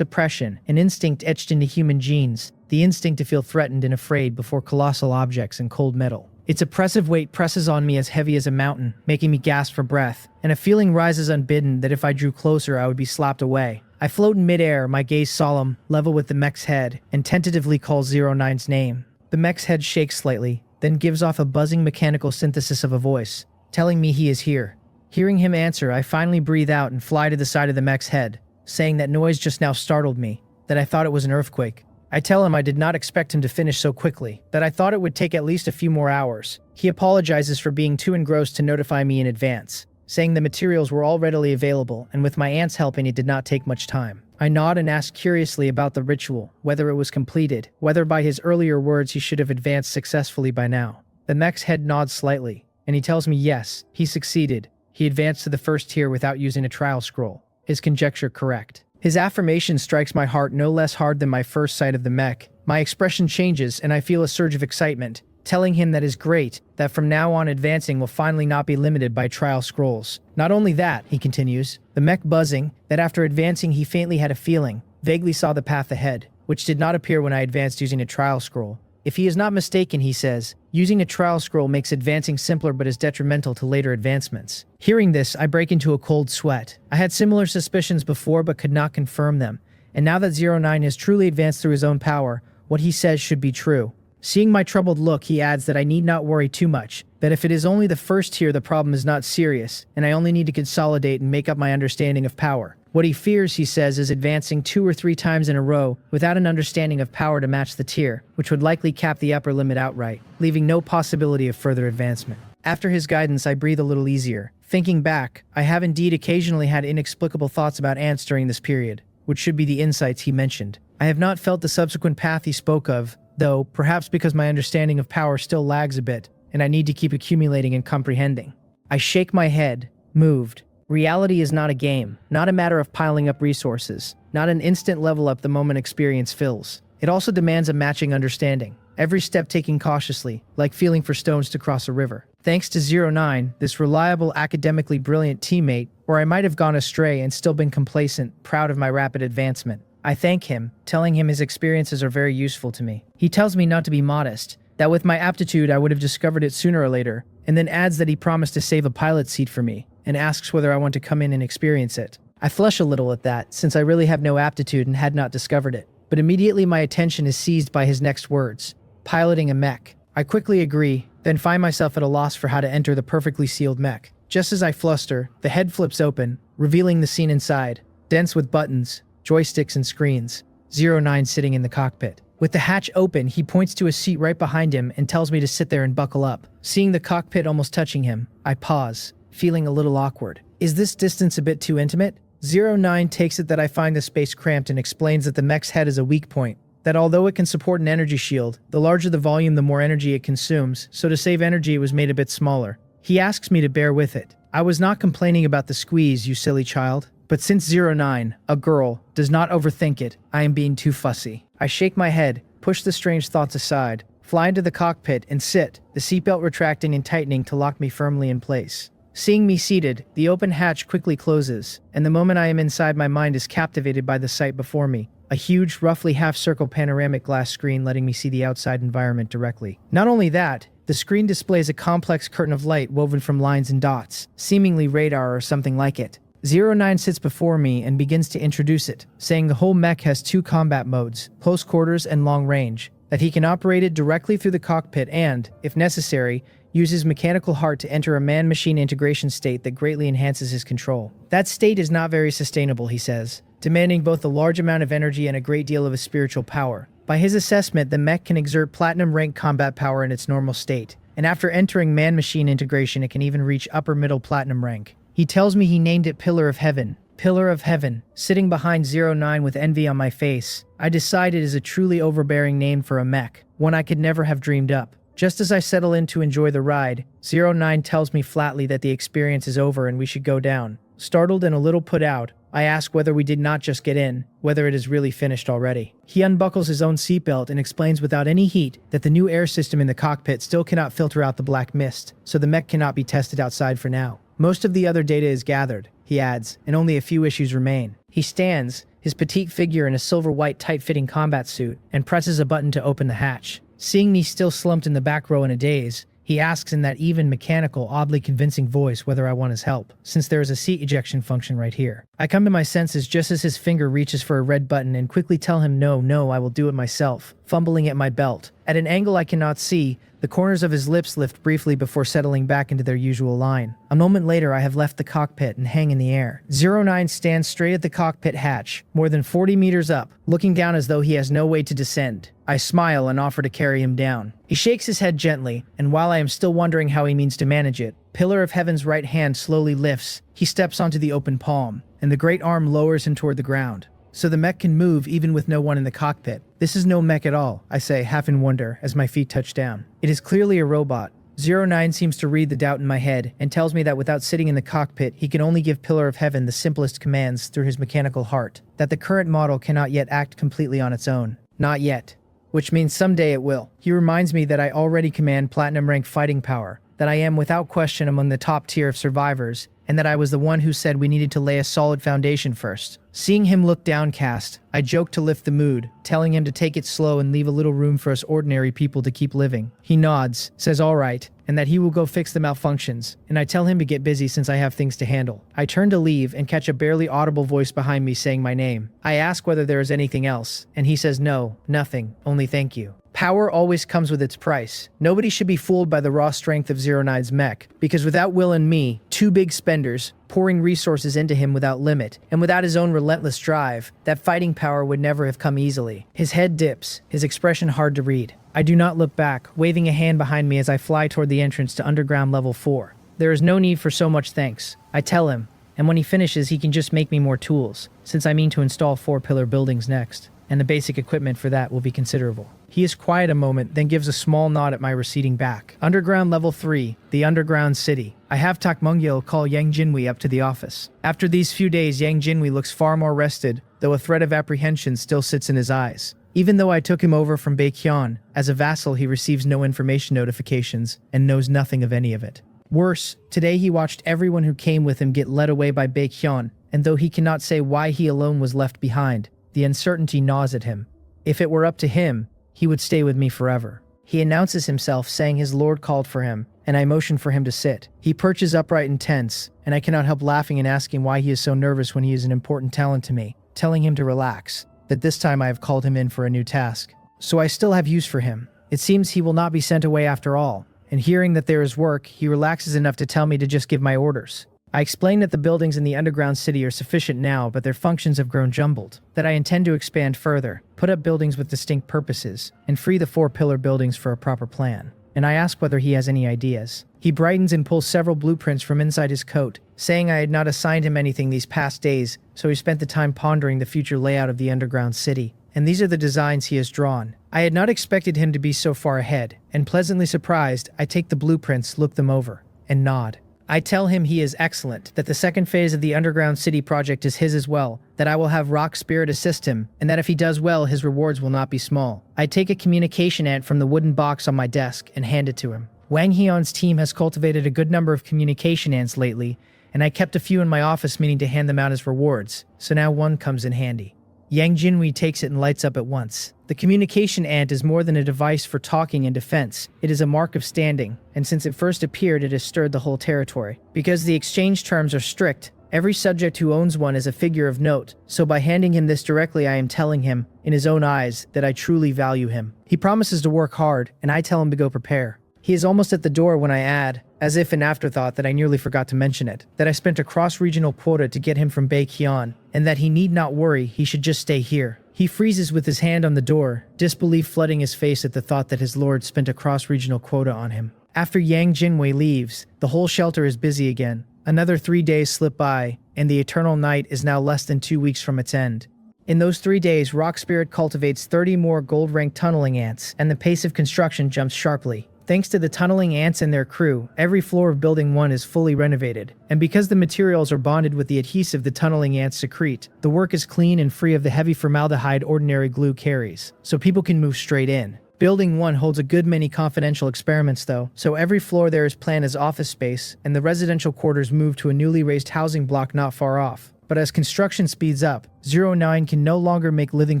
oppression, an instinct etched into human genes, the instinct to feel threatened and afraid before colossal objects and cold metal. Its oppressive weight presses on me as heavy as a mountain, making me gasp for breath, and a feeling rises unbidden that if I drew closer I would be slapped away. I float in midair, my gaze solemn, level with the mech's head, and tentatively call 09's name. The mech's head shakes slightly, then gives off a buzzing mechanical synthesis of a voice, telling me he is here. Hearing him answer, I finally breathe out and fly to the side of the mech's head, saying that noise just now startled me, that I thought it was an earthquake. I tell him I did not expect him to finish so quickly, that I thought it would take at least a few more hours. He apologizes for being too engrossed to notify me in advance, saying the materials were all readily available, and with my aunt's helping it did not take much time. I nod and ask curiously about the ritual, whether it was completed, whether by his earlier words he should have advanced successfully by now. The mech's head nods slightly, and he tells me yes, he succeeded. He advanced to the first tier without using a trial scroll. His conjecture correct. His affirmation strikes my heart no less hard than my first sight of the mech. My expression changes, and I feel a surge of excitement, telling him that is great, that from now on advancing will finally not be limited by trial scrolls. Not only that, he continues, the mech buzzing, that after advancing he faintly had a feeling, vaguely saw the path ahead, which did not appear when I advanced using a trial scroll. If he is not mistaken, he says, using a trial scroll makes advancing simpler but is detrimental to later advancements. Hearing this, I break into a cold sweat. I had similar suspicions before but could not confirm them, and now that 09 has truly advanced through his own power, what he says should be true. Seeing my troubled look, he adds that I need not worry too much, that if it is only the first tier the problem is not serious, and I only need to consolidate and make up my understanding of power. What he fears, he says, is advancing 2 or 3 times in a row without an understanding of power to match the tier, which would likely cap the upper limit outright, leaving no possibility of further advancement. After his guidance, I breathe a little easier. Thinking back, I have indeed occasionally had inexplicable thoughts about ants during this period, which should be the insights he mentioned. I have not felt the subsequent path he spoke of, though, perhaps because my understanding of power still lags a bit, and I need to keep accumulating and comprehending. I shake my head, moved. Reality is not a game, not a matter of piling up resources, not an instant level up the moment experience fills. It also demands a matching understanding, every step taken cautiously, like feeling for stones to cross a river. Thanks to 09, this reliable, academically brilliant teammate, or I might have gone astray and still been complacent, proud of my rapid advancement. I thank him, telling him his experiences are very useful to me. He tells me not to be modest, that with my aptitude I would have discovered it sooner or later, and then adds that he promised to save a pilot seat for me, and asks whether I want to come in and experience it. I flush a little at that, since I really have no aptitude and had not discovered it, but immediately my attention is seized by his next words, piloting a mech. I quickly agree, then find myself at a loss for how to enter the perfectly sealed mech. Just as I fluster, the head flips open, revealing the scene inside, dense with buttons, joysticks and screens. 09 sitting in the cockpit. With the hatch open, he points to a seat right behind him and tells me to sit there and buckle up. Seeing the cockpit almost touching him, I pause, feeling a little awkward. Is this distance a bit too intimate? 09 takes it that I find the space cramped and explains that the mech's head is a weak point, that although it can support an energy shield, the larger the volume the more energy it consumes, so to save energy it was made a bit smaller. He asks me to bear with it. I was not complaining about the squeeze, you silly child. But since 09, a girl, does not overthink it, I am being too fussy. I shake my head, push the strange thoughts aside, fly into the cockpit and sit, the seatbelt retracting and tightening to lock me firmly in place. Seeing me seated, the open hatch quickly closes, and the moment I am inside my mind is captivated by the sight before me. A huge, roughly half-circle panoramic glass screen letting me see the outside environment directly. Not only that, the screen displays a complex curtain of light woven from lines and dots, seemingly radar or something like it. 09 sits before me and begins to introduce it, saying the whole mech has 2 combat modes, close quarters and long range, that he can operate it directly through the cockpit and, if necessary, use his mechanical heart to enter a man-machine integration state that greatly enhances his control. That state is not very sustainable, he says, demanding both a large amount of energy and a great deal of his spiritual power. By his assessment, the mech can exert platinum-rank combat power in its normal state, and after entering man-machine integration it can even reach upper-middle platinum rank. He tells me he named it Pillar of Heaven. Pillar of Heaven. Sitting behind 09 with envy on my face, I decide it is a truly overbearing name for a mech, one I could never have dreamed up. Just as I settle in to enjoy the ride, 09 tells me flatly that the experience is over and we should go down. Startled and a little put out, I ask whether we did not just get in, whether it is really finished already. He unbuckles his own seatbelt and explains without any heat that the new air system in the cockpit still cannot filter out the black mist, so the mech cannot be tested outside for now. Most of the other data is gathered, he adds, and only a few issues remain. He stands, his petite figure in a silver-white tight-fitting combat suit, and presses a button to open the hatch. Seeing me still slumped in the back row in a daze, he asks in that even mechanical, oddly convincing voice whether I want his help, since there is a seat ejection function right here. I come to my senses just as his finger reaches for a red button and quickly tell him no, I will do it myself, fumbling at my belt. At an angle I cannot see, the corners of his lips lift briefly before settling back into their usual line. A moment later, I have left the cockpit and hang in the air. 09 stands straight at the cockpit hatch, more than 40 meters up, looking down as though he has no way to descend. I smile and offer to carry him down. He shakes his head gently, and while I am still wondering how he means to manage it, Pillar of Heaven's right hand slowly lifts. He steps onto the open palm, and the great arm lowers him toward the ground. So the mech can move even with no one in the cockpit. This is no mech at all, I say, half in wonder, as my feet touch down. It is clearly a robot. 09 seems to read the doubt in my head, and tells me that without sitting in the cockpit, he can only give Pillar of Heaven the simplest commands through his mechanical heart, that the current model cannot yet act completely on its own. Not yet. Which means someday it will. He reminds me that I already command platinum rank fighting power, that I am without question among the top tier of survivors, and that I was the one who said we needed to lay a solid foundation first. Seeing him look downcast, I joke to lift the mood, telling him to take it slow and leave a little room for us ordinary people to keep living. He nods, says all right, and that he will go fix the malfunctions, and I tell him to get busy since I have things to handle. I turn to leave and catch a barely audible voice behind me saying my name. I ask whether there is anything else, and he says no, nothing, only thank you. Power always comes with its price. Nobody should be fooled by the raw strength of 09's mech, because without Will and me, 2 big spenders, pouring resources into him without limit, and without his own relentless drive, that fighting power would never have come easily. His head dips, his expression hard to read. I do not look back, waving a hand behind me as I fly toward the entrance to underground level 4. There is no need for so much thanks, I tell him, and when he finishes he can just make me more tools, since I mean to install 4 pillar buildings next, and the basic equipment for that will be considerable. He is quiet a moment, then gives a small nod at my receding back. Underground level 3, the underground city. I have Tak Mungyil call Yang Jinwi up to the office. After these few days, Yang Jinwi looks far more rested, though a threat of apprehension still sits in his eyes. Even though I took him over from Baekhyun, as a vassal he receives no information notifications and knows nothing of any of it. Worse, today he watched everyone who came with him get led away by Baekhyun, and though he cannot say why he alone was left behind, The uncertainty gnaws at him. If it were up to him, he would stay with me forever. He announces himself, saying his lord called for him, and I motion for him to sit. He perches upright and tense, and I cannot help laughing and asking why he is so nervous when he is an important talent to me, telling him to relax, that this time I have called him in for a new task. So I still have use for him. It seems he will not be sent away after all, and hearing that there is work, he relaxes enough to tell me to just give my orders. I explain that the buildings in the underground city are sufficient now, but their functions have grown jumbled, that I intend to expand further, put up buildings with distinct purposes, and free the 4-pillar buildings for a proper plan. And I ask whether he has any ideas. He brightens and pulls several blueprints from inside his coat, saying I had not assigned him anything these past days, so he spent the time pondering the future layout of the underground city. And these are the designs he has drawn. I had not expected him to be so far ahead, and pleasantly surprised, I take the blueprints, look them over, and nod. I tell him he is excellent, that the second phase of the underground city project is his as well, that I will have Rock Spirit assist him, and that if he does well, his rewards will not be small. I take a communication ant from the wooden box on my desk and hand it to him. Wang Heon's team has cultivated a good number of communication ants lately, and I kept a few in my office meaning to hand them out as rewards, so now one comes in handy. Yang Jinwei takes it and lights up at once. The communication ant is more than a device for talking and defense. It is a mark of standing, and since it first appeared, it has stirred the whole territory. Because the exchange terms are strict, every subject who owns one is a figure of note, so by handing him this directly, I am telling him, in his own eyes, that I truly value him. He promises to work hard, and I tell him to go prepare. He is almost at the door when I add, as if an afterthought, that I nearly forgot to mention it, that I spent a cross-regional quota to get him from Baekhyun, and that he need not worry, he should just stay here. He freezes with his hand on the door, disbelief flooding his face at the thought that his lord spent a cross-regional quota on him. After Yang Jinwei leaves, the whole shelter is busy again. Another 3 days slip by, and the eternal night is now less than 2 weeks from its end. In those 3 days, Rock Spirit cultivates 30 more gold-ranked tunneling ants, and the pace of construction jumps sharply. Thanks to the tunneling ants and their crew, every floor of Building 1 is fully renovated, and because the materials are bonded with the adhesive the tunneling ants secrete, the work is clean and free of the heavy formaldehyde ordinary glue carries, so people can move straight in. Building 1 holds a good many confidential experiments though, so every floor there is planned as office space, and the residential quarters move to a newly raised housing block not far off. But as construction speeds up, 09 can no longer make living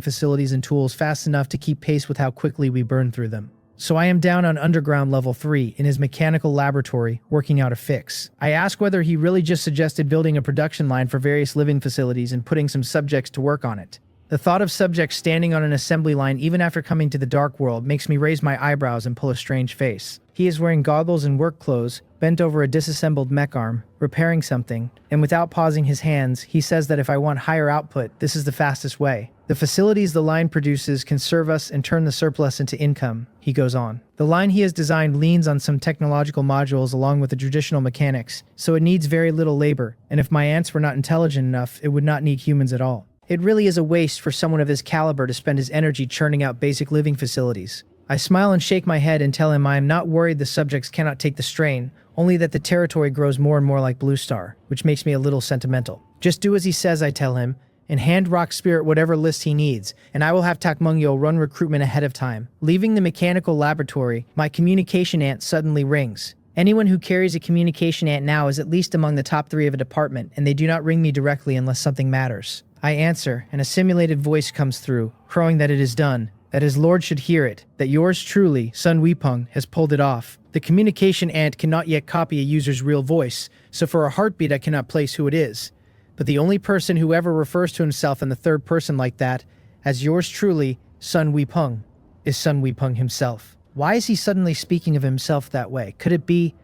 facilities and tools fast enough to keep pace with how quickly we burn through them. So I am down on underground level 3 in his mechanical laboratory, working out a fix. I ask whether he really just suggested building a production line for various living facilities and putting some subjects to work on it. The thought of subjects standing on an assembly line even after coming to the dark world makes me raise my eyebrows and pull a strange face. He is wearing goggles and work clothes, bent over a disassembled mech arm, repairing something, and without pausing his hands, he says that if I want higher output, this is the fastest way. The facilities the line produces can serve us and turn the surplus into income, he goes on. The line he has designed leans on some technological modules along with the traditional mechanics, so it needs very little labor, and if my ants were not intelligent enough, it would not need humans at all. It really is a waste for someone of his caliber to spend his energy churning out basic living facilities. I smile and shake my head and tell him I am not worried the subjects cannot take the strain, only that the territory grows more and more like Blue Star, which makes me a little sentimental. Just do as he says, I tell him, and hand Rock Spirit whatever list he needs, and I will have Takmungyo run recruitment ahead of time. Leaving the mechanical laboratory, my communication ant suddenly rings. Anyone who carries a communication ant now is at least among the top 3 of a department, and they do not ring me directly unless something matters. I answer, and a simulated voice comes through, crowing that it is done, that his lord should hear it, that yours truly, Sun Weepeng, has pulled it off. The communication ant cannot yet copy a user's real voice, so for a heartbeat I cannot place who it is. But the only person who ever refers to himself in the third person like that, as yours truly, Sun Weepeng, is Sun Weepeng himself. Why is he suddenly speaking of himself that way? Could it be?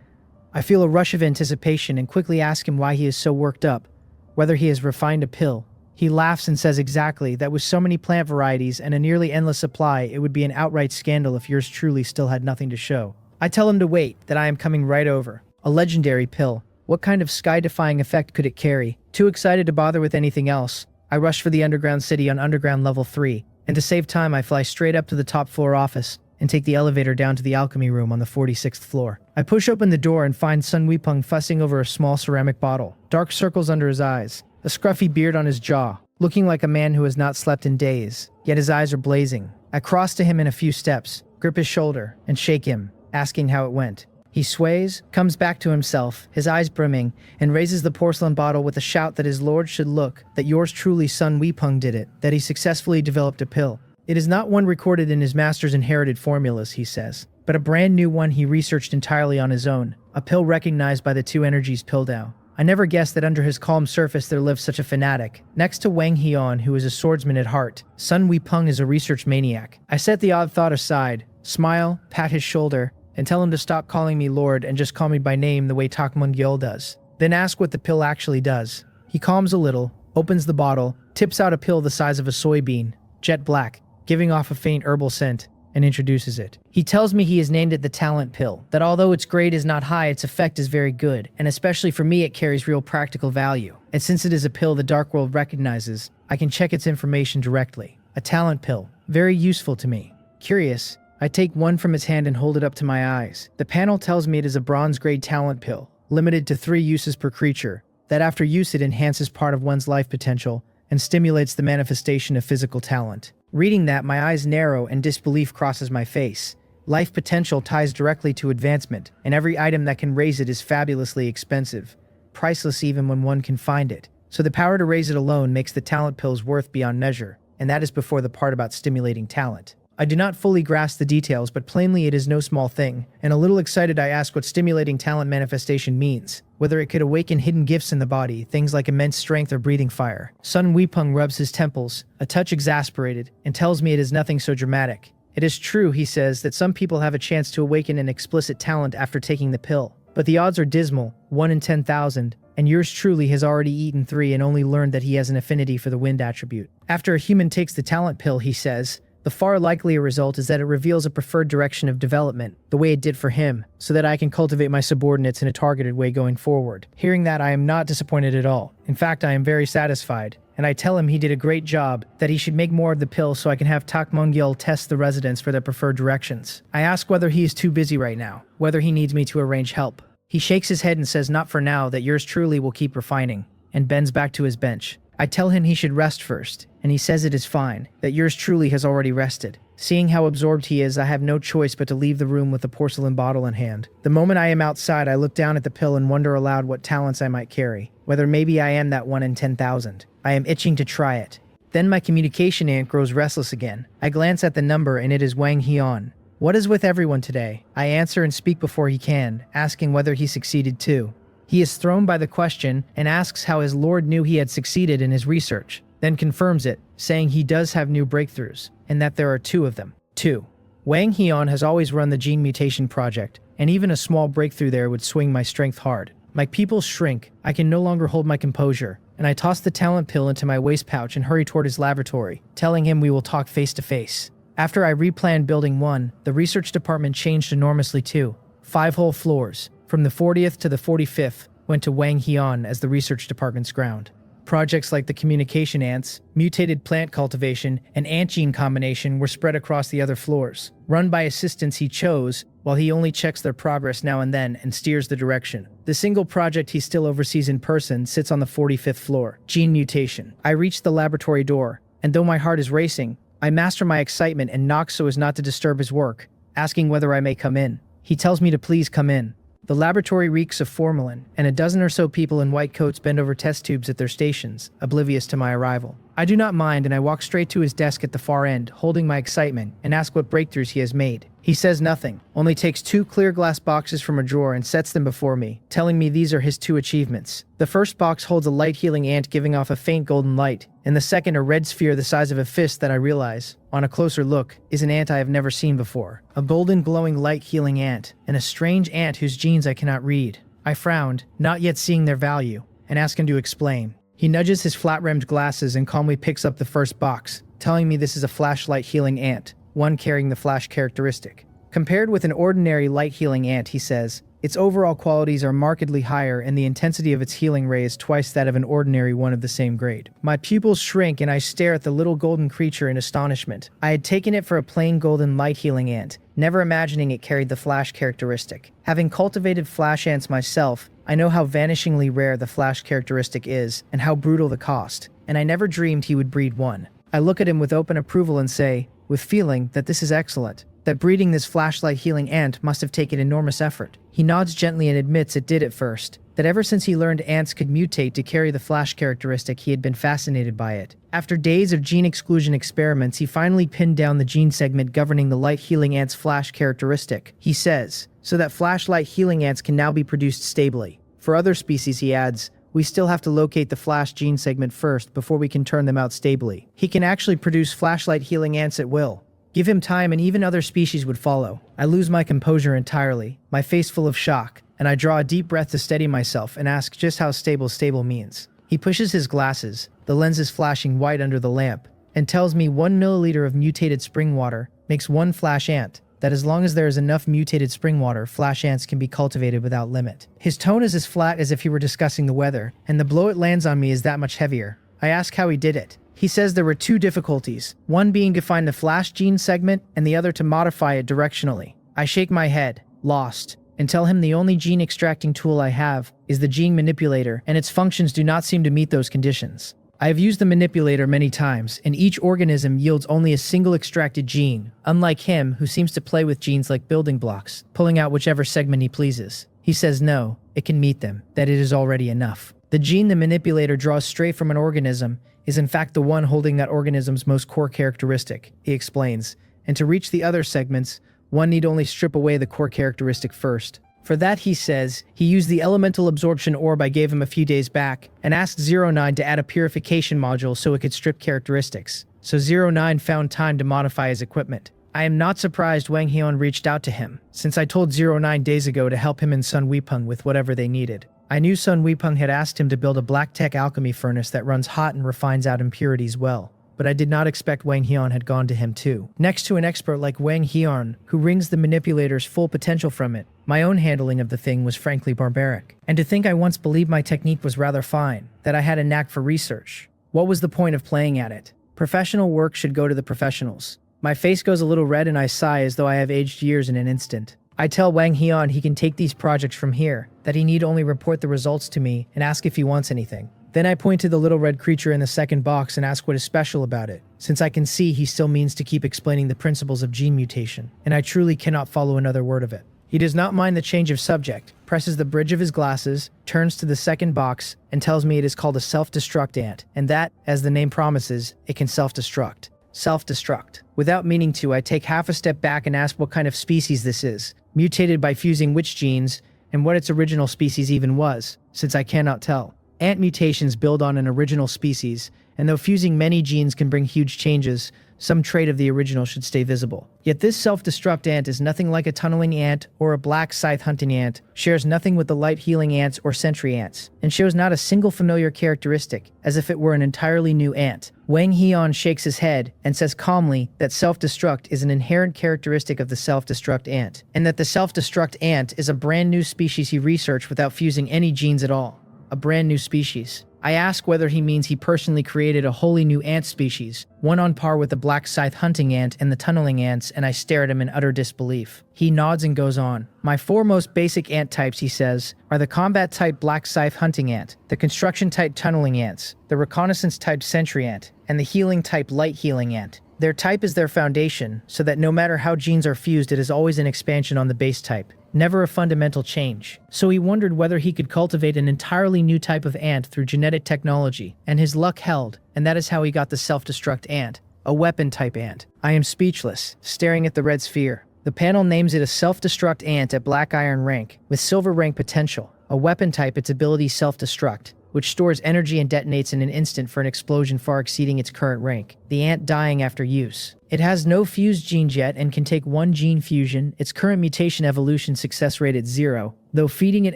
I feel a rush of anticipation and quickly ask him why he is so worked up, whether he has refined a pill. He laughs and says exactly, that with so many plant varieties and a nearly endless supply, it would be an outright scandal if yours truly still had nothing to show. I tell him to wait, that I am coming right over. A legendary pill. What kind of sky-defying effect could it carry? Too excited to bother with anything else, I rush for the underground city on underground level 3, and to save time I fly straight up to the top floor office and take the elevator down to the alchemy room on the 46th floor. I push open the door and find Sun Weepeng fussing over a small ceramic bottle, dark circles under his eyes, a scruffy beard on his jaw, looking like a man who has not slept in days, yet his eyes are blazing. I cross to him in a few steps, grip his shoulder, and shake him, asking how it went. He sways, comes back to himself, his eyes brimming, and raises the porcelain bottle with a shout that his lord should look, that yours truly Sun Weepeng did it, that he successfully developed a pill. It is not one recorded in his master's inherited formulas, he says, but a brand new one he researched entirely on his own, a pill recognized by the two energies Pildao. I never guessed that under his calm surface there lived such a fanatic. Next to Wang Hian, who is a swordsman at heart, Sun Weepeng is a research maniac. I set the odd thought aside, smile, pat his shoulder, and tell him to stop calling me Lord and just call me by name the way Takmun Gyul does. Then ask what the pill actually does. He calms a little, opens the bottle, tips out a pill the size of a soybean, jet black, giving off a faint herbal scent, and introduces it. He tells me he has named it the talent pill, that although its grade is not high, its effect is very good, and especially for me it carries real practical value. And since it is a pill the dark world recognizes, I can check its information directly. A talent pill, very useful to me. Curious, I take one from its hand and hold it up to my eyes. The panel tells me it is a bronze grade talent pill, limited to 3 uses per creature, that after use it enhances part of one's life potential and stimulates the manifestation of physical talent. Reading that, my eyes narrow and disbelief crosses my face. Life potential ties directly to advancement, and every item that can raise it is fabulously expensive, priceless even when one can find it. So the power to raise it alone makes the talent pills worth beyond measure, and that is before the part about stimulating talent. I do not fully grasp the details, but plainly it is no small thing, and a little excited I ask what stimulating talent manifestation means, whether it could awaken hidden gifts in the body, things like immense strength or breathing fire. Sun Weepeng rubs his temples, a touch exasperated, and tells me it is nothing so dramatic. It is true, he says, that some people have a chance to awaken an explicit talent after taking the pill, but the odds are dismal, 1 in 10,000, and yours truly has already eaten 3 and only learned that he has an affinity for the wind attribute. After a human takes the talent pill, he says, the far likelier result is that it reveals a preferred direction of development, the way it did for him, so that I can cultivate my subordinates in a targeted way going forward. Hearing that, I am not disappointed at all. In fact, I am very satisfied, and I tell him he did a great job, that he should make more of the pill so I can have Takmun Gyul test the residents for their preferred directions. I ask whether he is too busy right now, whether he needs me to arrange help. He shakes his head and says not for now, that yours truly will keep refining, and bends back to his bench. I tell him he should rest first, and he says it is fine, that yours truly has already rested. Seeing how absorbed he is, I have no choice but to leave the room with the porcelain bottle in hand. The moment I am outside, I look down at the pill and wonder aloud what talents I might carry, whether maybe I am that 1 in 10,000. I am itching to try it. Then my communication ant grows restless again. I glance at the number and it is Wang Hian. What is with everyone today? I answer and speak before he can, asking whether he succeeded too. He is thrown by the question and asks how his lord knew he had succeeded in his research, then confirms it, saying he does have new breakthroughs, and that there are 2 of them. 2. Wang Hian has always run the gene mutation project, and even a small breakthrough there would swing my strength hard. My pupils shrink, I can no longer hold my composure, and I toss the talent pill into my waist pouch and hurry toward his laboratory, telling him we will talk face to face. After I replanned Building 1, the research department changed enormously too. 5 whole floors, from the 40th to the 45th, went to Wang Hian as the research department's ground. Projects like the communication ants, mutated plant cultivation, and ant gene combination were spread across the other floors, run by assistants he chose, while he only checks their progress now and then and steers the direction. The single project he still oversees in person sits on the 45th floor, gene mutation. I reach the laboratory door, and though my heart is racing, I master my excitement and knock so as not to disturb his work, asking whether I may come in. He tells me to please come in. The laboratory reeks of formalin, and a dozen or so people in white coats bend over test tubes at their stations, oblivious to my arrival. I do not mind, and I walk straight to his desk at the far end, holding my excitement, and ask what breakthroughs he has made. He says nothing, only takes 2 clear glass boxes from a drawer and sets them before me, telling me these are his 2 achievements. The first box holds a light-healing ant giving off a faint golden light, and the second a red sphere the size of a fist that I realize, on a closer look, is an ant I have never seen before. A golden glowing light-healing ant, and a strange ant whose genes I cannot read. I frowned, not yet seeing their value, and ask him to explain. He nudges his flat-rimmed glasses and calmly picks up the first box, telling me this is a flashlight healing ant, one carrying the flash characteristic. Compared with an ordinary light healing ant, he says, its overall qualities are markedly higher and the intensity of its healing ray is twice that of an ordinary one of the same grade. My pupils shrink and I stare at the little golden creature in astonishment. I had taken it for a plain golden light healing ant, never imagining it carried the flash characteristic. Having cultivated flash ants myself, I know how vanishingly rare the flash characteristic is and how brutal the cost, and I never dreamed he would breed one. I look at him with open approval and say, with feeling, that this is excellent. that breeding this flashlight healing ant must have taken enormous effort. He nods gently and admits it did at first, that ever since he learned ants could mutate to carry the flash characteristic, he had been fascinated by it. After days of gene exclusion experiments, he finally pinned down the gene segment governing the light healing ant's flash characteristic. He says, so that flashlight healing ants can now be produced stably. For other species, he adds, we still have to locate the flash gene segment first before we can turn them out stably. He can actually produce flashlight healing ants at will. Give him time and even other species would follow. I lose my composure entirely, my face full of shock, and I draw a deep breath to steady myself and ask just how stable means. He pushes his glasses, the lenses flashing white under the lamp, and tells me 1 milliliter of mutated spring water makes 1 flash ant, that as long as there is enough mutated spring water, flash ants can be cultivated without limit. His tone is as flat as if he were discussing the weather, and the blow it lands on me is that much heavier. I ask how he did it. He says there were 2 difficulties, one being to find the flash gene segment and the other to modify it directionally. I shake my head, lost, and tell him the only gene extracting tool I have is the gene manipulator, and its functions do not seem to meet those conditions. I have used the manipulator many times, and each organism yields only a single extracted gene, unlike him, who seems to play with genes like building blocks, pulling out whichever segment he pleases. He says no, it can meet them, that it is already enough. The gene the manipulator draws straight from an organism is in fact the one holding that organism's most core characteristic, he explains, and to reach the other segments, one need only strip away the core characteristic first. For that, he says, he used the elemental absorption orb I gave him a few days back, and asked 09 to add a purification module so it could strip characteristics. So 09 found time to modify his equipment. I am not surprised Wang Hyun reached out to him, since I told 09 days ago to help him and Sun Weepeng with whatever they needed. I knew Sun Weepeng had asked him to build a black tech alchemy furnace that runs hot and refines out impurities well, but I did not expect Wang Hyun had gone to him too. Next to an expert like Wang Hyun, who wrings the manipulator's full potential from it, my own handling of the thing was frankly barbaric. And to think I once believed my technique was rather fine, that I had a knack for research. What was the point of playing at it? Professional work should go to the professionals. My face goes a little red and I sigh as though I have aged years in an instant. I tell Wang Hyun he can take these projects from here, that he need only report the results to me and ask if he wants anything. Then I point to the little red creature in the second box and ask what is special about it, since I can see he still means to keep explaining the principles of gene mutation, and I truly cannot follow another word of it. He does not mind the change of subject, presses the bridge of his glasses, turns to the second box, and tells me it is called a self-destruct ant, and that, as the name promises, it can self-destruct. Self-destruct. Without meaning to, I take half a step back and ask what kind of species this is, mutated by fusing which genes, and what its original species even was, since I cannot tell. Ant mutations build on an original species, and though fusing many genes can bring huge changes, some trait of the original should stay visible. Yet this self-destruct ant is nothing like a tunneling ant or a black scythe hunting ant, shares nothing with the light healing ants or sentry ants, and shows not a single familiar characteristic, as if it were an entirely new ant. Wang Hyun shakes his head and says calmly that self-destruct is an inherent characteristic of the self-destruct ant, and that the self-destruct ant is a brand new species he researched without fusing any genes at all. A brand new species. I ask whether he means he personally created a wholly new ant species, one on par with the black scythe hunting ant and the tunneling ants, and I stare at him in utter disbelief. He nods and goes on. My 4 most basic ant types, he says, are the combat type black scythe hunting ant, the construction type tunneling ants, the reconnaissance type sentry ant, and the healing type light healing ant. Their type is their foundation, so that no matter how genes are fused, it is always an expansion on the base type, never a fundamental change. So he wondered whether he could cultivate an entirely new type of ant through genetic technology, and his luck held, and that is how he got the self-destruct ant, a weapon-type ant. I am speechless, staring at the red sphere. The panel names it a self-destruct ant at black iron rank, with silver rank potential, a weapon type its ability self-destruct, which stores energy and detonates in an instant for an explosion far exceeding its current rank, the ant dying after use. It has no fused genes yet and can take 1 gene fusion, its current mutation evolution success rate at 0, though feeding it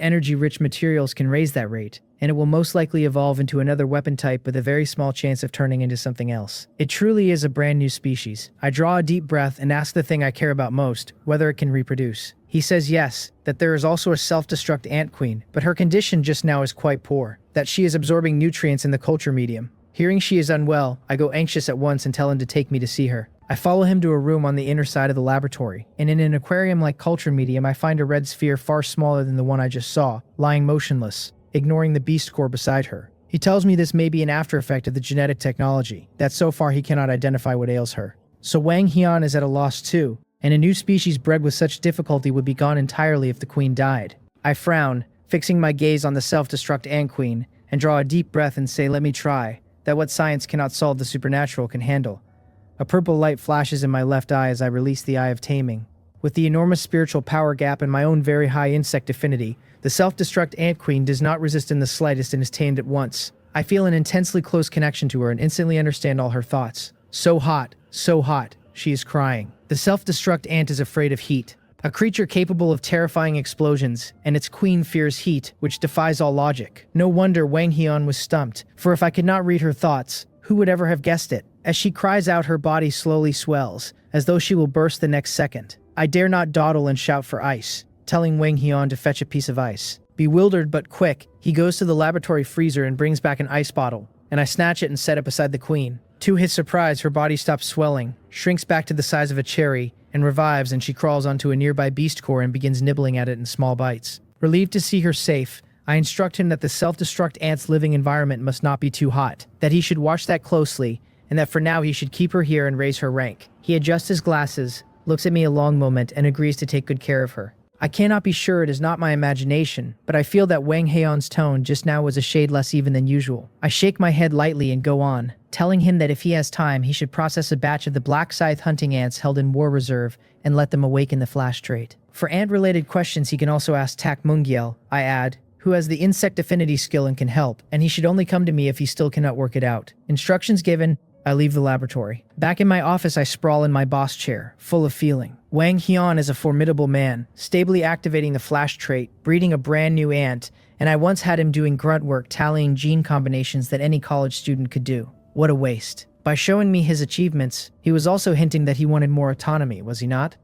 energy-rich materials can raise that rate, and it will most likely evolve into another weapon type with a very small chance of turning into something else. It truly is a brand new species. I draw a deep breath and ask the thing I care about most, whether it can reproduce. He says yes, that there is also a self-destruct ant queen, but her condition just now is quite poor, that she is absorbing nutrients in the culture medium. Hearing she is unwell, I go anxious at once and tell him to take me to see her. I follow him to a room on the inner side of the laboratory, and in an aquarium-like culture medium I find a red sphere far smaller than the one I just saw, lying motionless, ignoring the beast core beside her. He tells me this may be an after effect of the genetic technology, that so far he cannot identify what ails her. So Wang Hyun is at a loss too, and a new species bred with such difficulty would be gone entirely if the queen died. I frown, fixing my gaze on the self-destruct ant queen, and draw a deep breath and say, let me try, that what science cannot solve the supernatural can handle. A purple light flashes in my left eye as I release the eye of taming. With the enormous spiritual power gap and my own very high insect affinity, the self-destruct ant queen does not resist in the slightest and is tamed at once. I feel an intensely close connection to her and instantly understand all her thoughts. So hot, she is crying. The self-destruct ant is afraid of heat, a creature capable of terrifying explosions, and its queen fears heat, which defies all logic. No wonder Wang Heon was stumped, for if I could not read her thoughts, who would ever have guessed it? As she cries out, her body slowly swells, as though she will burst the next second. I dare not dawdle and shout for ice, telling Wang Heon to fetch a piece of ice. Bewildered but quick, he goes to the laboratory freezer and brings back an ice bottle, and I snatch it and set it beside the queen. To his surprise, her body stops swelling, shrinks back to the size of a cherry, and revives, and she crawls onto a nearby beast core and begins nibbling at it in small bites. Relieved to see her safe, I instruct him that the self-destruct ant's living environment must not be too hot, that he should watch that closely, and that for now he should keep her here and raise her rank. He adjusts his glasses, looks at me a long moment, and agrees to take good care of her. I cannot be sure it is not my imagination, but I feel that Wang Heon's tone just now was a shade less even than usual. I shake my head lightly and go on, telling him that if he has time, he should process a batch of the black scythe hunting ants held in war reserve and let them awaken the flash trait. For ant-related questions, he can also ask Tak Mungyel, I add, who has the insect affinity skill and can help, and he should only come to me if he still cannot work it out. Instructions given, I leave the laboratory. Back in my office, I sprawl in my boss chair, full of feeling. Wang Heon is a formidable man, stably activating the flash trait, breeding a brand new ant, and I once had him doing grunt work tallying gene combinations that any college student could do. What a waste. By showing me his achievements, he was also hinting that he wanted more autonomy, was he not?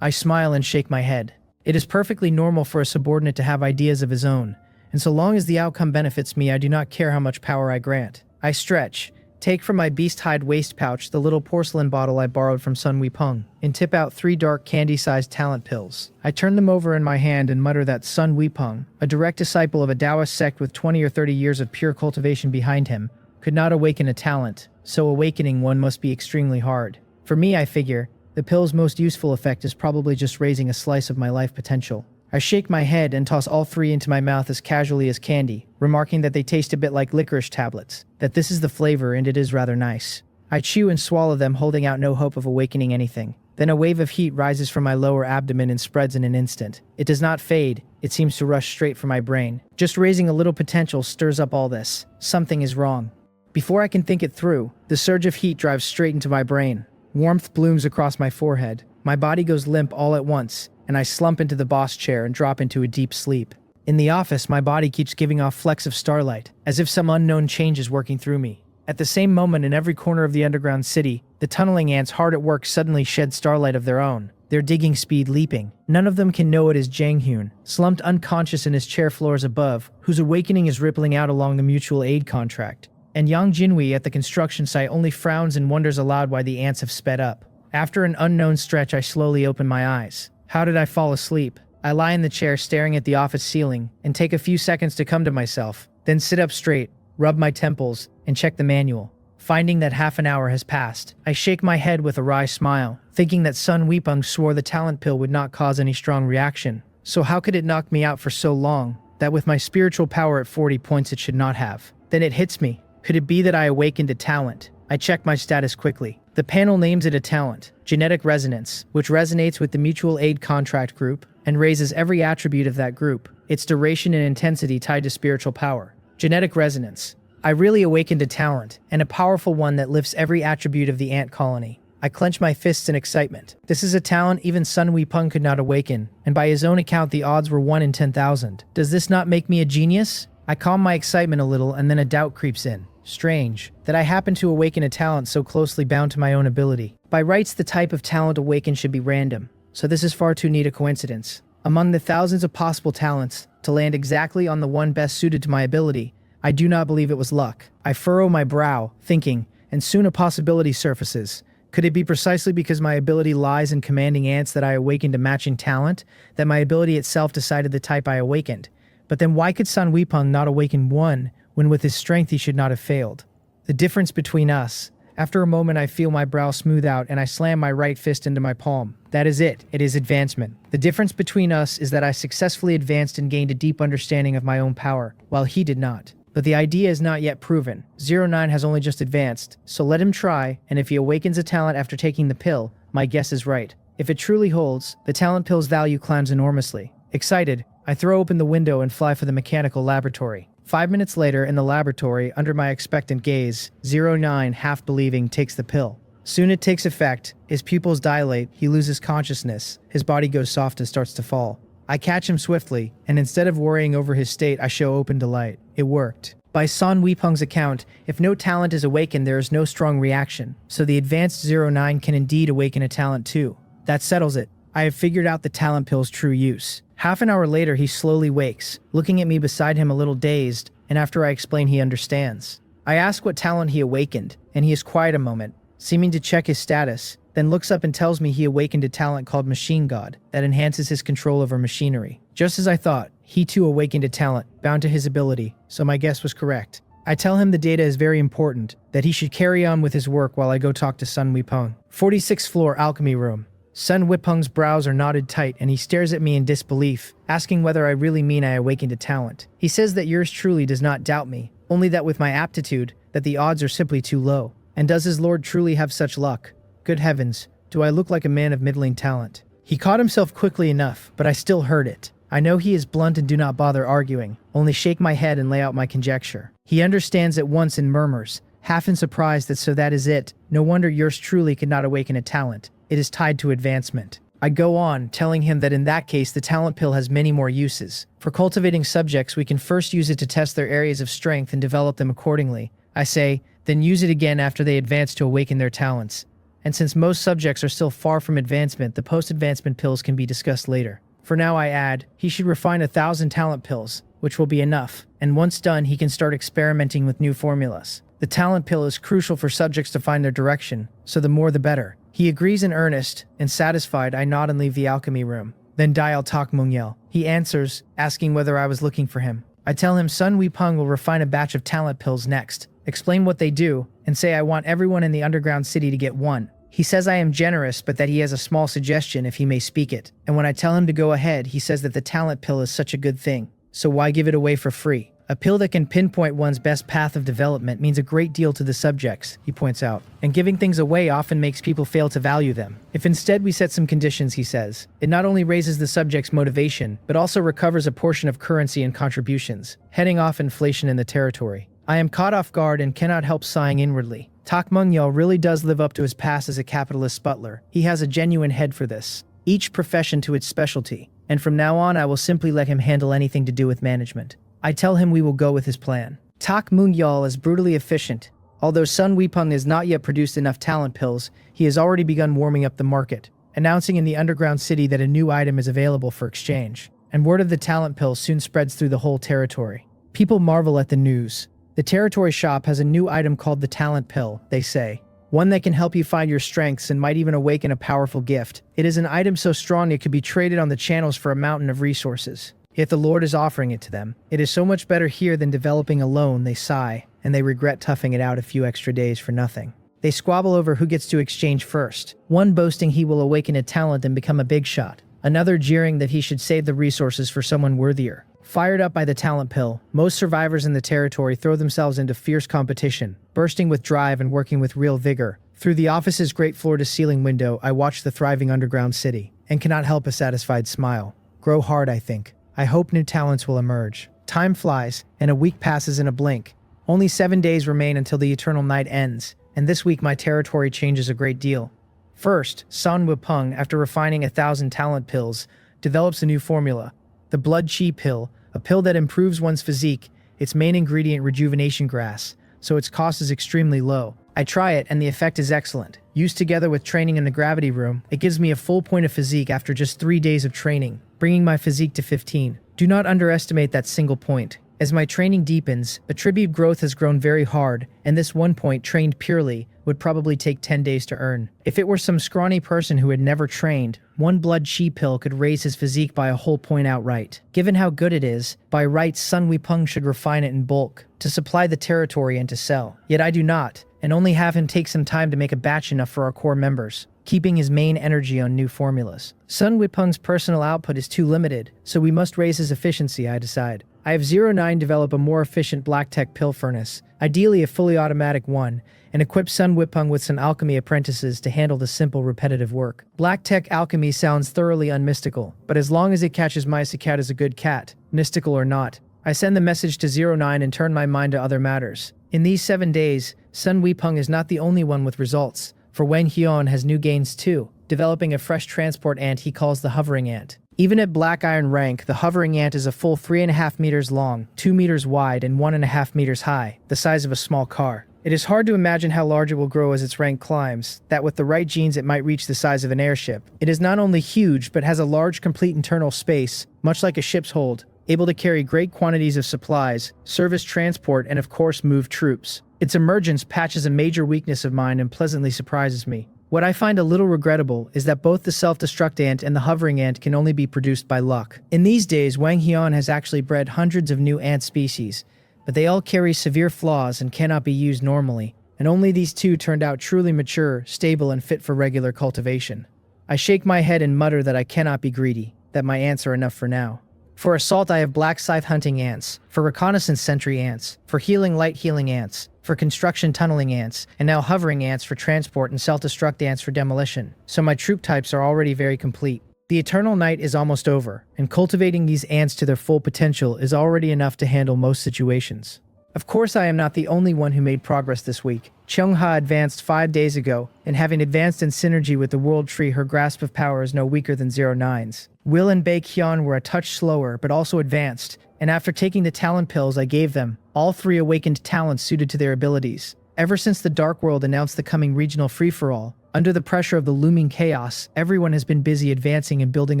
I smile and shake my head. It is perfectly normal for a subordinate to have ideas of his own, and so long as the outcome benefits me, I do not care how much power I grant. I stretch, take from my beast hide waist pouch the little porcelain bottle I borrowed from Sun Weepeng, and tip out 3 dark candy-sized talent pills. I turn them over in my hand and mutter that Sun Weepeng, a direct disciple of a Taoist sect with 20 or 30 years of pure cultivation behind him, could not awaken a talent, so awakening one must be extremely hard. For me, I figure, the pill's most useful effect is probably just raising a slice of my life potential. I shake my head and toss all 3 into my mouth as casually as candy, remarking that they taste a bit like licorice tablets, that this is the flavor and it is rather nice. I chew and swallow them, holding out no hope of awakening anything. Then a wave of heat rises from my lower abdomen and spreads in an instant. It does not fade, it seems to rush straight for my brain. Just raising a little potential stirs up all this. Something is wrong. Before I can think it through, the surge of heat drives straight into my brain. Warmth blooms across my forehead. My body goes limp all at once, and I slump into the boss chair and drop into a deep sleep. In the office, my body keeps giving off flecks of starlight, as if some unknown change is working through me. At the same moment, in every corner of the underground city, the tunneling ants hard at work suddenly shed starlight of their own, their digging speed leaping. None of them can know it is Jang Hyun, slumped unconscious in his chair floors above, whose awakening is rippling out along the mutual aid contract. And Yang Jinhui at the construction site only frowns and wonders aloud why the ants have sped up. After an unknown stretch, I slowly open my eyes. How did I fall asleep? I lie in the chair staring at the office ceiling and take a few seconds to come to myself, then sit up straight, rub my temples, and check the manual. Finding that half an hour has passed, I shake my head with a wry smile, thinking that Sun Weepeng swore the talent pill would not cause any strong reaction. So how could it knock me out for so long, that with my spiritual power at 40 points it should not have? Then it hits me. Could it be that I awakened a talent? I check my status quickly. The panel names it a talent, genetic resonance, which resonates with the mutual aid contract group and raises every attribute of that group, its duration and intensity tied to spiritual power. Genetic resonance. I really awakened a talent, and a powerful one that lifts every attribute of the ant colony. I clench my fists in excitement. This is a talent even Sun Weepeng could not awaken, and by his own account the odds were 1 in 10,000. Does this not make me a genius? I calm my excitement a little, and then a doubt creeps in. Strange, that I happen to awaken a talent so closely bound to my own ability. By rights, the type of talent awakened should be random, so this is far too neat a coincidence. Among the thousands of possible talents, to land exactly on the one best suited to my ability, I do not believe it was luck. I furrow my brow, thinking, and soon a possibility surfaces. Could it be precisely because my ability lies in commanding ants that I awakened a matching talent, that my ability itself decided the type I awakened? But then why could Sun Weepeng not awaken one, when with his strength he should not have failed? The difference between us, After a moment, I feel my brow smooth out and I slam my right fist into my palm. That is it. It is advancement. The difference between us is that I successfully advanced and gained a deep understanding of my own power, while he did not. But the idea is not yet proven. 09 has only just advanced, so let him try, and if he awakens a talent after taking the pill, my guess is right. If it truly holds, the talent pill's value climbs enormously. Excited, I throw open the window and fly for the mechanical laboratory. 5 minutes later, in the laboratory, under my expectant gaze, 09, half believing, takes the pill. Soon it takes effect, his pupils dilate, he loses consciousness, his body goes soft and starts to fall. I catch him swiftly, and instead of worrying over his state, I show open delight. It worked. By Son Weepung's account, if no talent is awakened, there is no strong reaction, so the advanced 09 can indeed awaken a talent too. That settles it. I have figured out the talent pill's true use. Half an hour later, he slowly wakes, looking at me beside him a little dazed, and after I explain, he understands. I ask what talent he awakened, and he is quiet a moment, seeming to check his status, then looks up and tells me he awakened a talent called Machine God that enhances his control over machinery. Just as I thought, he too awakened a talent, bound to his ability, so my guess was correct. I tell him the data is very important, that he should carry on with his work while I go talk to Sun Weepung. 46th floor alchemy room. Sun Weepung's brows are knotted tight and he stares at me in disbelief, asking whether I really mean I awakened a talent. He says that yours truly does not doubt me, only that with my aptitude, that the odds are simply too low. And does his lord truly have such luck? Good heavens, do I look like a man of middling talent? He caught himself quickly enough, but I still heard it. I know he is blunt and do not bother arguing, only shake my head and lay out my conjecture. He understands at once and murmurs, half in surprise that so that is it. No wonder yours truly could not awaken a talent. It is tied to advancement. I go on, telling him that in that case the talent pill has many more uses. For cultivating subjects, we can first use it to test their areas of strength and develop them accordingly. I say, then use it again after they advance to awaken their talents. And since most subjects are still far from advancement, the post-advancement pills can be discussed later. For now, I add, he should refine 1,000 talent pills, which will be enough, and once done, he can start experimenting with new formulas. The talent pill is crucial for subjects to find their direction, so the more the better. He agrees in earnest, and satisfied, I nod and leave the alchemy room. Then dial Tak Mungyel. He answers, asking whether I was looking for him. I tell him Sun Weepung will refine a batch of talent pills next, explain what they do, and say I want everyone in the underground city to get one. He says I am generous, but that he has a small suggestion if he may speak it. And when I tell him to go ahead, he says that the talent pill is such a good thing, so why give it away for free? A pill that can pinpoint one's best path of development means a great deal to the subjects, he points out, and giving things away often makes people fail to value them. If instead we set some conditions, he says, it not only raises the subject's motivation, but also recovers a portion of currency and contributions, heading off inflation in the territory. I am caught off guard and cannot help sighing inwardly. Tak Mungyel really does live up to his past as a capitalist butler. He has a genuine head for this. Each profession to its specialty, and from now on I will simply let him handle anything to do with management. I tell him we will go with his plan. Tak Mungyal is brutally efficient. Although Sun Weepung has not yet produced enough talent pills, he has already begun warming up the market, announcing in the underground city that a new item is available for exchange. And word of the talent pill soon spreads through the whole territory. People marvel at the news. The territory shop has a new item called the talent pill, they say. One that can help you find your strengths and might even awaken a powerful gift. It is an item so strong it could be traded on the channels for a mountain of resources. Yet the Lord is offering it to them. It is so much better here than developing alone, they sigh, and they regret toughing it out a few extra days for nothing. They squabble over who gets to exchange first, one boasting he will awaken a talent and become a big shot, another jeering that he should save the resources for someone worthier. Fired up by the talent pill, most survivors in the territory throw themselves into fierce competition, bursting with drive and working with real vigor. Through the office's great floor-to-ceiling window, I watch the thriving underground city, and cannot help a satisfied smile. Grow hard, I think. I hope new talents will emerge. Time flies, and a week passes in a blink. Only 7 days remain until the eternal night ends, and this week my territory changes a great deal. First, Sun Weepung, after refining 1,000 talent pills, develops a new formula. The Blood Chi pill, a pill that improves one's physique, its main ingredient rejuvenation grass, so its cost is extremely low. I try it and the effect is excellent. Used together with training in the gravity room, it gives me a full point of physique after just 3 days of training, bringing my physique to 15. Do not underestimate that single point. As my training deepens, attribute growth has grown very hard, and this 1 point trained purely would probably take 10 days to earn. If it were some scrawny person who had never trained, one blood chi pill could raise his physique by a whole point outright. Given how good it is, by rights Sun Wukong should refine it in bulk, to supply the territory and to sell. Yet I do not, and only have him take some time to make a batch enough for our core members, keeping his main energy on new formulas. Sun Wukong's personal output is too limited, so we must raise his efficiency, I decide. I have 09 develop a more efficient black tech pill furnace, ideally a fully automatic one, and equip Sun Wukong with some alchemy apprentices to handle the simple repetitive work. Black tech alchemy sounds thoroughly unmystical, but as long as it catches my cat as a good cat, mystical or not, I send the message to 09 and turn my mind to other matters. In these 7 days, Sun Wukong is not the only one with results, for Wang Hyun has new gains too, developing a fresh transport ant he calls the hovering ant. Even at Black Iron rank, the hovering ant is a full 3.5 meters long, 2 meters wide, and 1.5 meters high, the size of a small car. It is hard to imagine how large it will grow as its rank climbs, that with the right genes it might reach the size of an airship. It is not only huge, but has a large complete internal space, much like a ship's hold, able to carry great quantities of supplies, service transport, and of course move troops. Its emergence patches a major weakness of mine and pleasantly surprises me. What I find a little regrettable is that both the self-destruct ant and the hovering ant can only be produced by luck. In these days, Wang Hyun has actually bred hundreds of new ant species, but they all carry severe flaws and cannot be used normally, and only these two turned out truly mature, stable, and fit for regular cultivation. I shake my head and mutter that I cannot be greedy, that my ants are enough for now. For assault I have black scythe hunting ants, for reconnaissance sentry ants, for healing light healing ants, for construction tunneling ants, and now hovering ants for transport and self-destruct ants for demolition, so my troop types are already very complete. The eternal night is almost over, and cultivating these ants to their full potential is already enough to handle most situations. Of course I am not the only one who made progress this week. Cheongha advanced 5 days ago, and having advanced in synergy with the World Tree, her grasp of power is no weaker than 09's. Will and Baekhyun were a touch slower, but also advanced, and after taking the talent pills I gave them, all 3 awakened talents suited to their abilities. Ever since the Dark World announced the coming regional free-for-all, under the pressure of the looming chaos, everyone has been busy advancing and building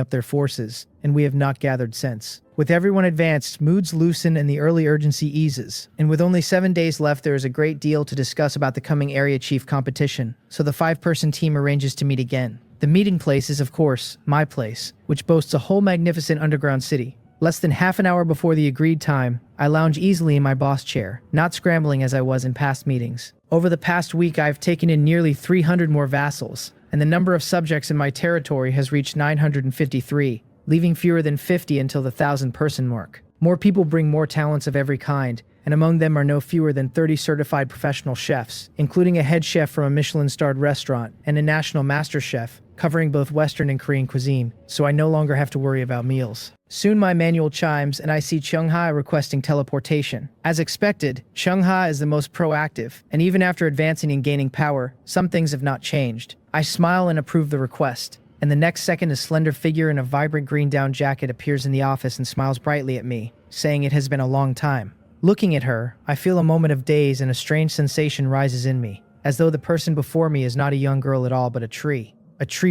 up their forces, and we have not gathered since. With everyone advanced, moods loosen and the early urgency eases, and with only 7 days left there is a great deal to discuss about the coming area chief competition, so the 5-person team arranges to meet again. The meeting place is, of course, my place, which boasts a whole magnificent underground city. Less than half an hour before the agreed time, I lounge easily in my boss chair, not scrambling as I was in past meetings. Over the past week I've taken in nearly 300 more vassals, and the number of subjects in my territory has reached 953, leaving fewer than 50 until the 1,000-person mark. More people bring more talents of every kind, and among them are no fewer than 30 certified professional chefs, including a head chef from a Michelin-starred restaurant and a national master chef, covering both Western and Korean cuisine, so I no longer have to worry about meals. Soon my manual chimes and I see Cheongha requesting teleportation. As expected, Cheongha is the most proactive, and even after advancing and gaining power, some things have not changed. I smile and approve the request, and the next second a slender figure in a vibrant green down jacket appears in the office and smiles brightly at me, saying it has been a long time. Looking at her, I feel a moment of daze and a strange sensation rises in me, as though the person before me is not a young girl at all but a tree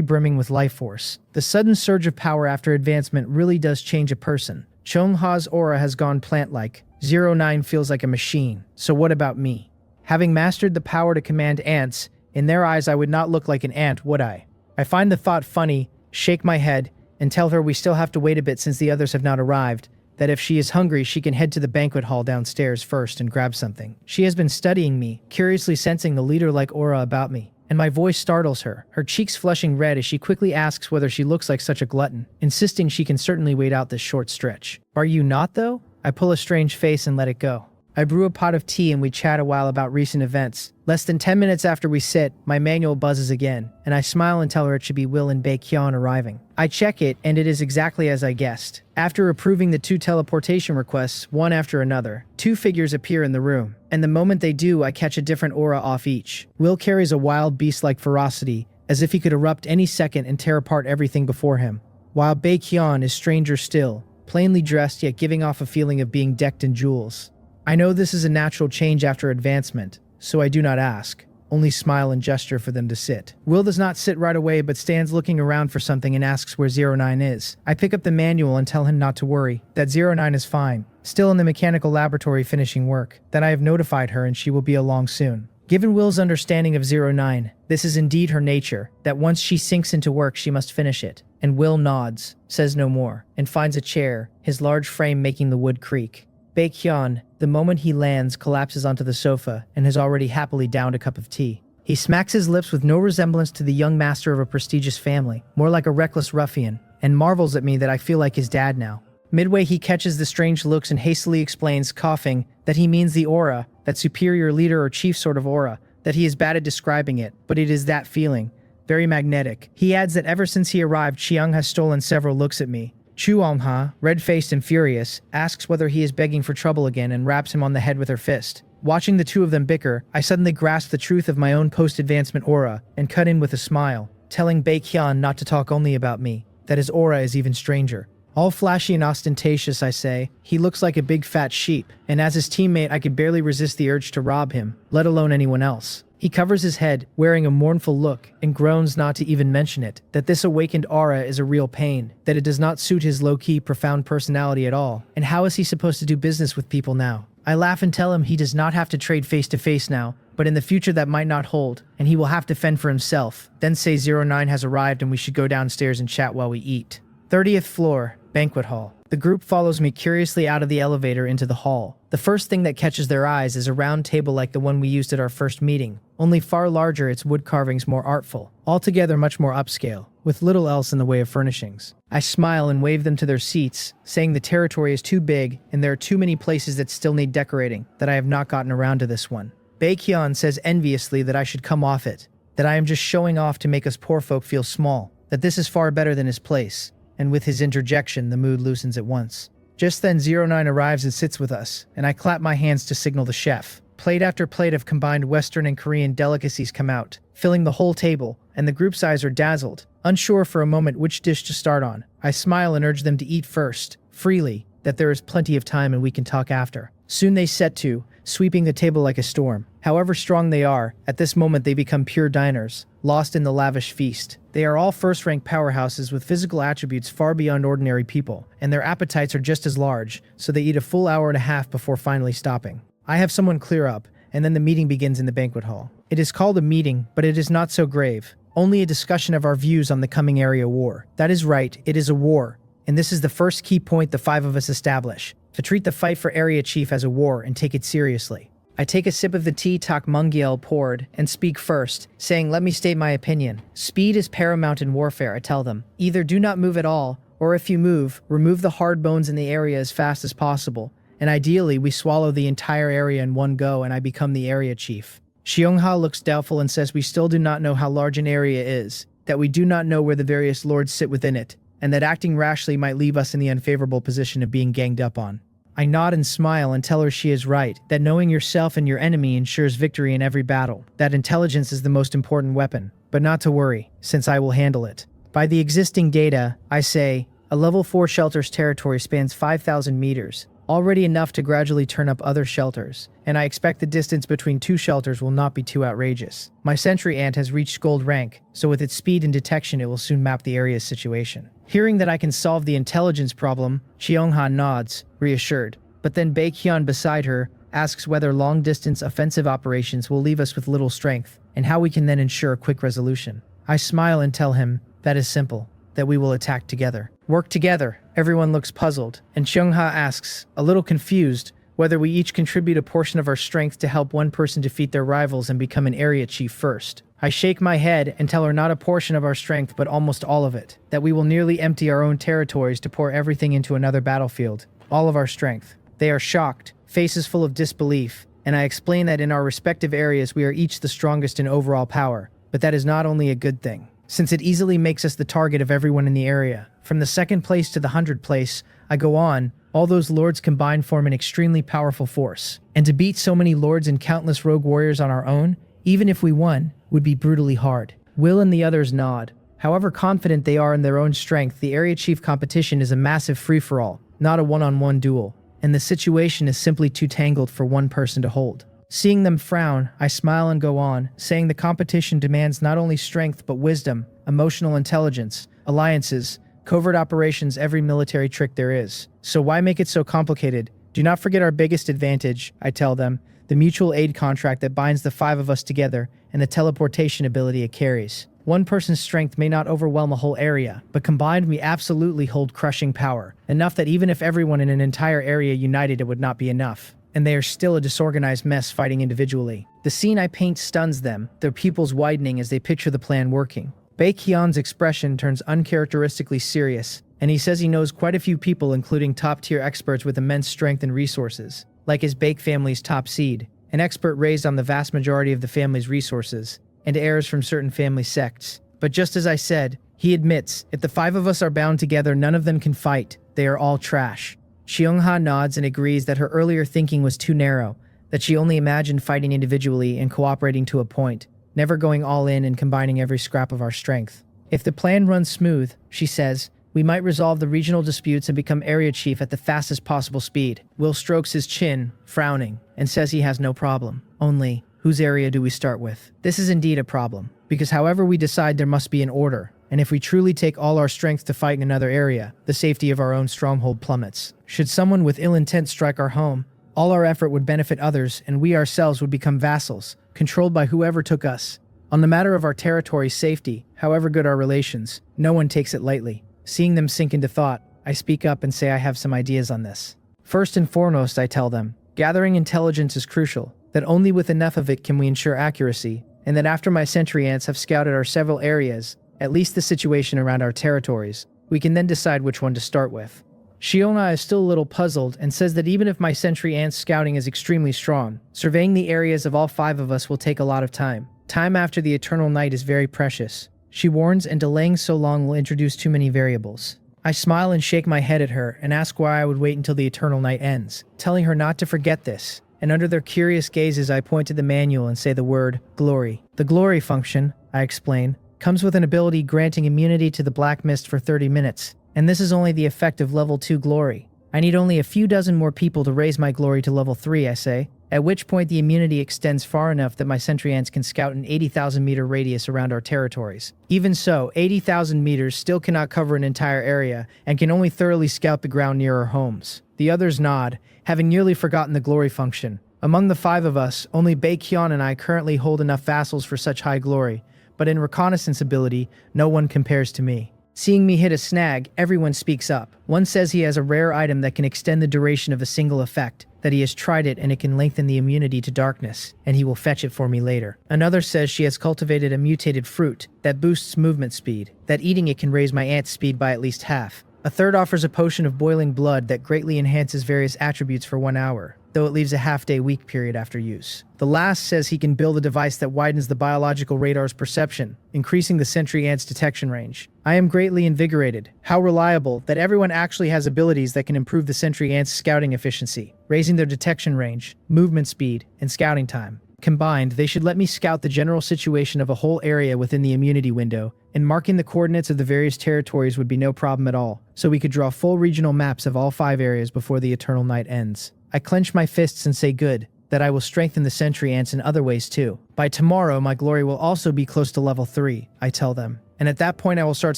brimming with life force. The sudden surge of power after advancement really does change a person. Cheongha's aura has gone plant-like. 09 feels like a machine. So what about me? Having mastered the power to command ants, in their eyes I would not look like an ant, would I? I find the thought funny, shake my head, and tell her we still have to wait a bit since the others have not arrived, that if she is hungry she can head to the banquet hall downstairs first and grab something. She has been studying me, curiously sensing the leader-like aura about me, and my voice startles her, her cheeks flushing red as she quickly asks whether she looks like such a glutton, insisting she can certainly wait out this short stretch. Are you not, though? I pull a strange face and let it go. I brew a pot of tea and we chat a while about recent events. Less than 10 minutes after we sit, my manual buzzes again, and I smile and tell her it should be Will and Baekhyun arriving. I check it, and it is exactly as I guessed. After approving the 2 teleportation requests, one after another, 2 figures appear in the room, and the moment they do, I catch a different aura off each. Will carries a wild beast-like ferocity, as if he could erupt any second and tear apart everything before him, while Baekhyun is stranger still, plainly dressed yet giving off a feeling of being decked in jewels. I know this is a natural change after advancement, so I do not ask, only smile and gesture for them to sit. Will does not sit right away but stands looking around for something and asks where 09 is. I pick up the manual and tell him not to worry, that 09 is fine. still in the mechanical laboratory finishing work. Then I have notified her and she will be along soon. Given Will's understanding of 09, this is indeed her nature, that once she sinks into work she must finish it. And Will nods, says no more, and finds a chair, his large frame making the wood creak. Baekhyun, the moment he lands, collapses onto the sofa and has already happily downed a cup of tea. He smacks his lips with no resemblance to the young master of a prestigious family, more like a reckless ruffian, and marvels at me that I feel like his dad now. Midway he catches the strange looks and hastily explains, coughing, that he means the aura, that superior leader or chief sort of aura, that he is bad at describing it, but it is that feeling. Very magnetic. He adds that ever since he arrived, Chiang has stolen several looks at me. Chuongha, red-faced and furious, asks whether he is begging for trouble again and raps him on the head with her fist. Watching the two of them bicker, I suddenly grasp the truth of my own post-advancement aura and cut in with a smile, telling Baekhyun not to talk only about me, that his aura is even stranger. All flashy and ostentatious, I say. He looks like a big fat sheep, and as his teammate I could barely resist the urge to rob him, let alone anyone else. He covers his head, wearing a mournful look, and groans not to even mention it, that this awakened aura is a real pain, that it does not suit his low-key, profound personality at all, and how is he supposed to do business with people now? I laugh and tell him he does not have to trade face-to-face now, but in the future that might not hold, and he will have to fend for himself, then say 09 has arrived and we should go downstairs and chat while we eat. 30th floor, banquet hall. The group follows me curiously out of the elevator into the hall. The first thing that catches their eyes is a round table like the one we used at our first meeting, only far larger, its wood carvings more artful, altogether much more upscale, with little else in the way of furnishings. I smile and wave them to their seats, saying the territory is too big and there are too many places that still need decorating, that I have not gotten around to this one. Baekhyun says enviously that I should come off it, that I am just showing off to make us poor folk feel small, that this is far better than his place. And with his interjection, the mood loosens at once. Just then 09 arrives and sits with us, and I clap my hands to signal the chef. Plate after plate of combined Western and Korean delicacies come out, filling the whole table, and the group's eyes are dazzled, unsure for a moment which dish to start on. I smile and urge them to eat first, freely, that there is plenty of time and we can talk after. Soon they set to, sweeping the table like a storm. However strong they are, at this moment they become pure diners, lost in the lavish feast. They are all first-rank powerhouses with physical attributes far beyond ordinary people, and their appetites are just as large, so they eat a full hour and a half before finally stopping. I have someone clear up, and then the meeting begins in the banquet hall. It is called a meeting, but it is not so grave. Only a discussion of our views on the coming area war. That is right, it is a war. And this is the first key point the five of us establish, to treat the fight for area chief as a war and take it seriously. I take a sip of the tea Tak Mungyel poured and speak first, saying let me state my opinion. Speed is paramount in warfare, I tell them. Either do not move at all, or if you move, remove the hard bones in the area as fast as possible. And ideally, we swallow the entire area in one go and I become the area chief. Xiongha looks doubtful and says we still do not know how large an area is, that we do not know where the various lords sit within it, and that acting rashly might leave us in the unfavorable position of being ganged up on. I nod and smile and tell her she is right, that knowing yourself and your enemy ensures victory in every battle, that intelligence is the most important weapon, but not to worry, since I will handle it. By the existing data, I say, a level 4 shelter's territory spans 5,000 meters, already enough to gradually turn up other shelters, and I expect the distance between two shelters will not be too outrageous. My sentry ant has reached gold rank, so with its speed and detection it will soon map the area's situation. Hearing that I can solve the intelligence problem, Cheongha nods, reassured. But then Baekhyun beside her asks whether long-distance offensive operations will leave us with little strength, and how we can then ensure a quick resolution. I smile and tell him, that is simple, that we will attack together. Work together. Everyone looks puzzled, and Cheongha asks, a little confused, whether we each contribute a portion of our strength to help one person defeat their rivals and become an area chief first. I shake my head and tell her not a portion of our strength but almost all of it, that we will nearly empty our own territories to pour everything into another battlefield, all of our strength. They are shocked, faces full of disbelief, and I explain that in our respective areas we are each the strongest in overall power, but that is not only a good thing, since it easily makes us the target of everyone in the area. From the 2nd place to the 100th place, I go on, all those lords combined form an extremely powerful force, and to beat so many lords and countless rogue warriors on our own, even if we won, would be brutally hard. Will and the others nod. However confident they are in their own strength, the area chief competition is a massive free-for-all, not a one-on-one duel, and the situation is simply too tangled for one person to hold. Seeing them frown, I smile and go on, saying the competition demands not only strength but wisdom, emotional intelligence, alliances, covert operations, every military trick there is. So why make it so complicated? Do not forget our biggest advantage, I tell them, the mutual aid contract that binds the 5 of us together and the teleportation ability it carries. One person's strength may not overwhelm a whole area, but combined we absolutely hold crushing power, enough that even if everyone in an entire area united it would not be enough. And they are still a disorganized mess fighting individually. The scene I paint stuns them, their pupils widening as they picture the plan working. Baekhyun's expression turns uncharacteristically serious, and he says he knows quite a few people including top-tier experts with immense strength and resources, like his Baek family's top seed, an expert raised on the vast majority of the family's resources, and heirs from certain family sects. But just as I said, he admits, if the 5 of us are bound together none of them can fight, they are all trash. Seong-ha nods and agrees that her earlier thinking was too narrow, that she only imagined fighting individually and cooperating to a point, never going all in and combining every scrap of our strength. If the plan runs smooth, she says, we might resolve the regional disputes and become area chief at the fastest possible speed. Will strokes his chin, frowning, and says he has no problem. Only, whose area do we start with? This is indeed a problem, because however we decide there must be an order, and if we truly take all our strength to fight in another area, the safety of our own stronghold plummets. Should someone with ill intent strike our home, all our effort would benefit others and we ourselves would become vassals, controlled by whoever took us. On the matter of our territory's safety, however good our relations, no one takes it lightly. Seeing them sink into thought, I speak up and say I have some ideas on this. First and foremost, I tell them, gathering intelligence is crucial, that only with enough of it can we ensure accuracy, and that after my sentry ants have scouted our several areas, at least the situation around our territories, we can then decide which one to start with. Shiona is still a little puzzled and says that even if my sentry ants scouting is extremely strong, surveying the areas of all 5 of us will take a lot of time. Time after the eternal night is very precious. She warns, and delaying so long will introduce too many variables. I smile and shake my head at her and ask why I would wait until the eternal night ends, telling her not to forget this, and under their curious gazes I point to the manual and say the word, glory. The glory function, I explain, comes with an ability granting immunity to the black mist for 30 minutes, and this is only the effect of level 2 glory. I need only a few dozen more people to raise my glory to level 3, I say, at which point the immunity extends far enough that my sentry ants can scout an 80,000 meter radius around our territories. Even so, 80,000 meters still cannot cover an entire area and can only thoroughly scout the ground near our homes. The others nod, having nearly forgotten the glory function. Among the 5 of us, only Baekhyun and I currently hold enough vassals for such high glory, but in reconnaissance ability, no one compares to me. Seeing me hit a snag, everyone speaks up. One says he has a rare item that can extend the duration of a single effect, that he has tried it and it can lengthen the immunity to darkness, and he will fetch it for me later. Another says she has cultivated a mutated fruit that boosts movement speed, that eating it can raise my ant's speed by at least half. A third offers a potion of boiling blood that greatly enhances various attributes for 1 hour, though it leaves a half-day weak period after use. The last says he can build a device that widens the biological radar's perception, increasing the sentry ant's detection range. I am greatly invigorated. How reliable that everyone actually has abilities that can improve the sentry ant's scouting efficiency, raising their detection range, movement speed, and scouting time. Combined, they should let me scout the general situation of a whole area within the immunity window, and marking the coordinates of the various territories would be no problem at all, so we could draw full regional maps of all 5 areas before the eternal night ends. I clench my fists and say good, that I will strengthen the sentry ants in other ways too. By tomorrow, my glory will also be close to level 3, I tell them. And at that point I will start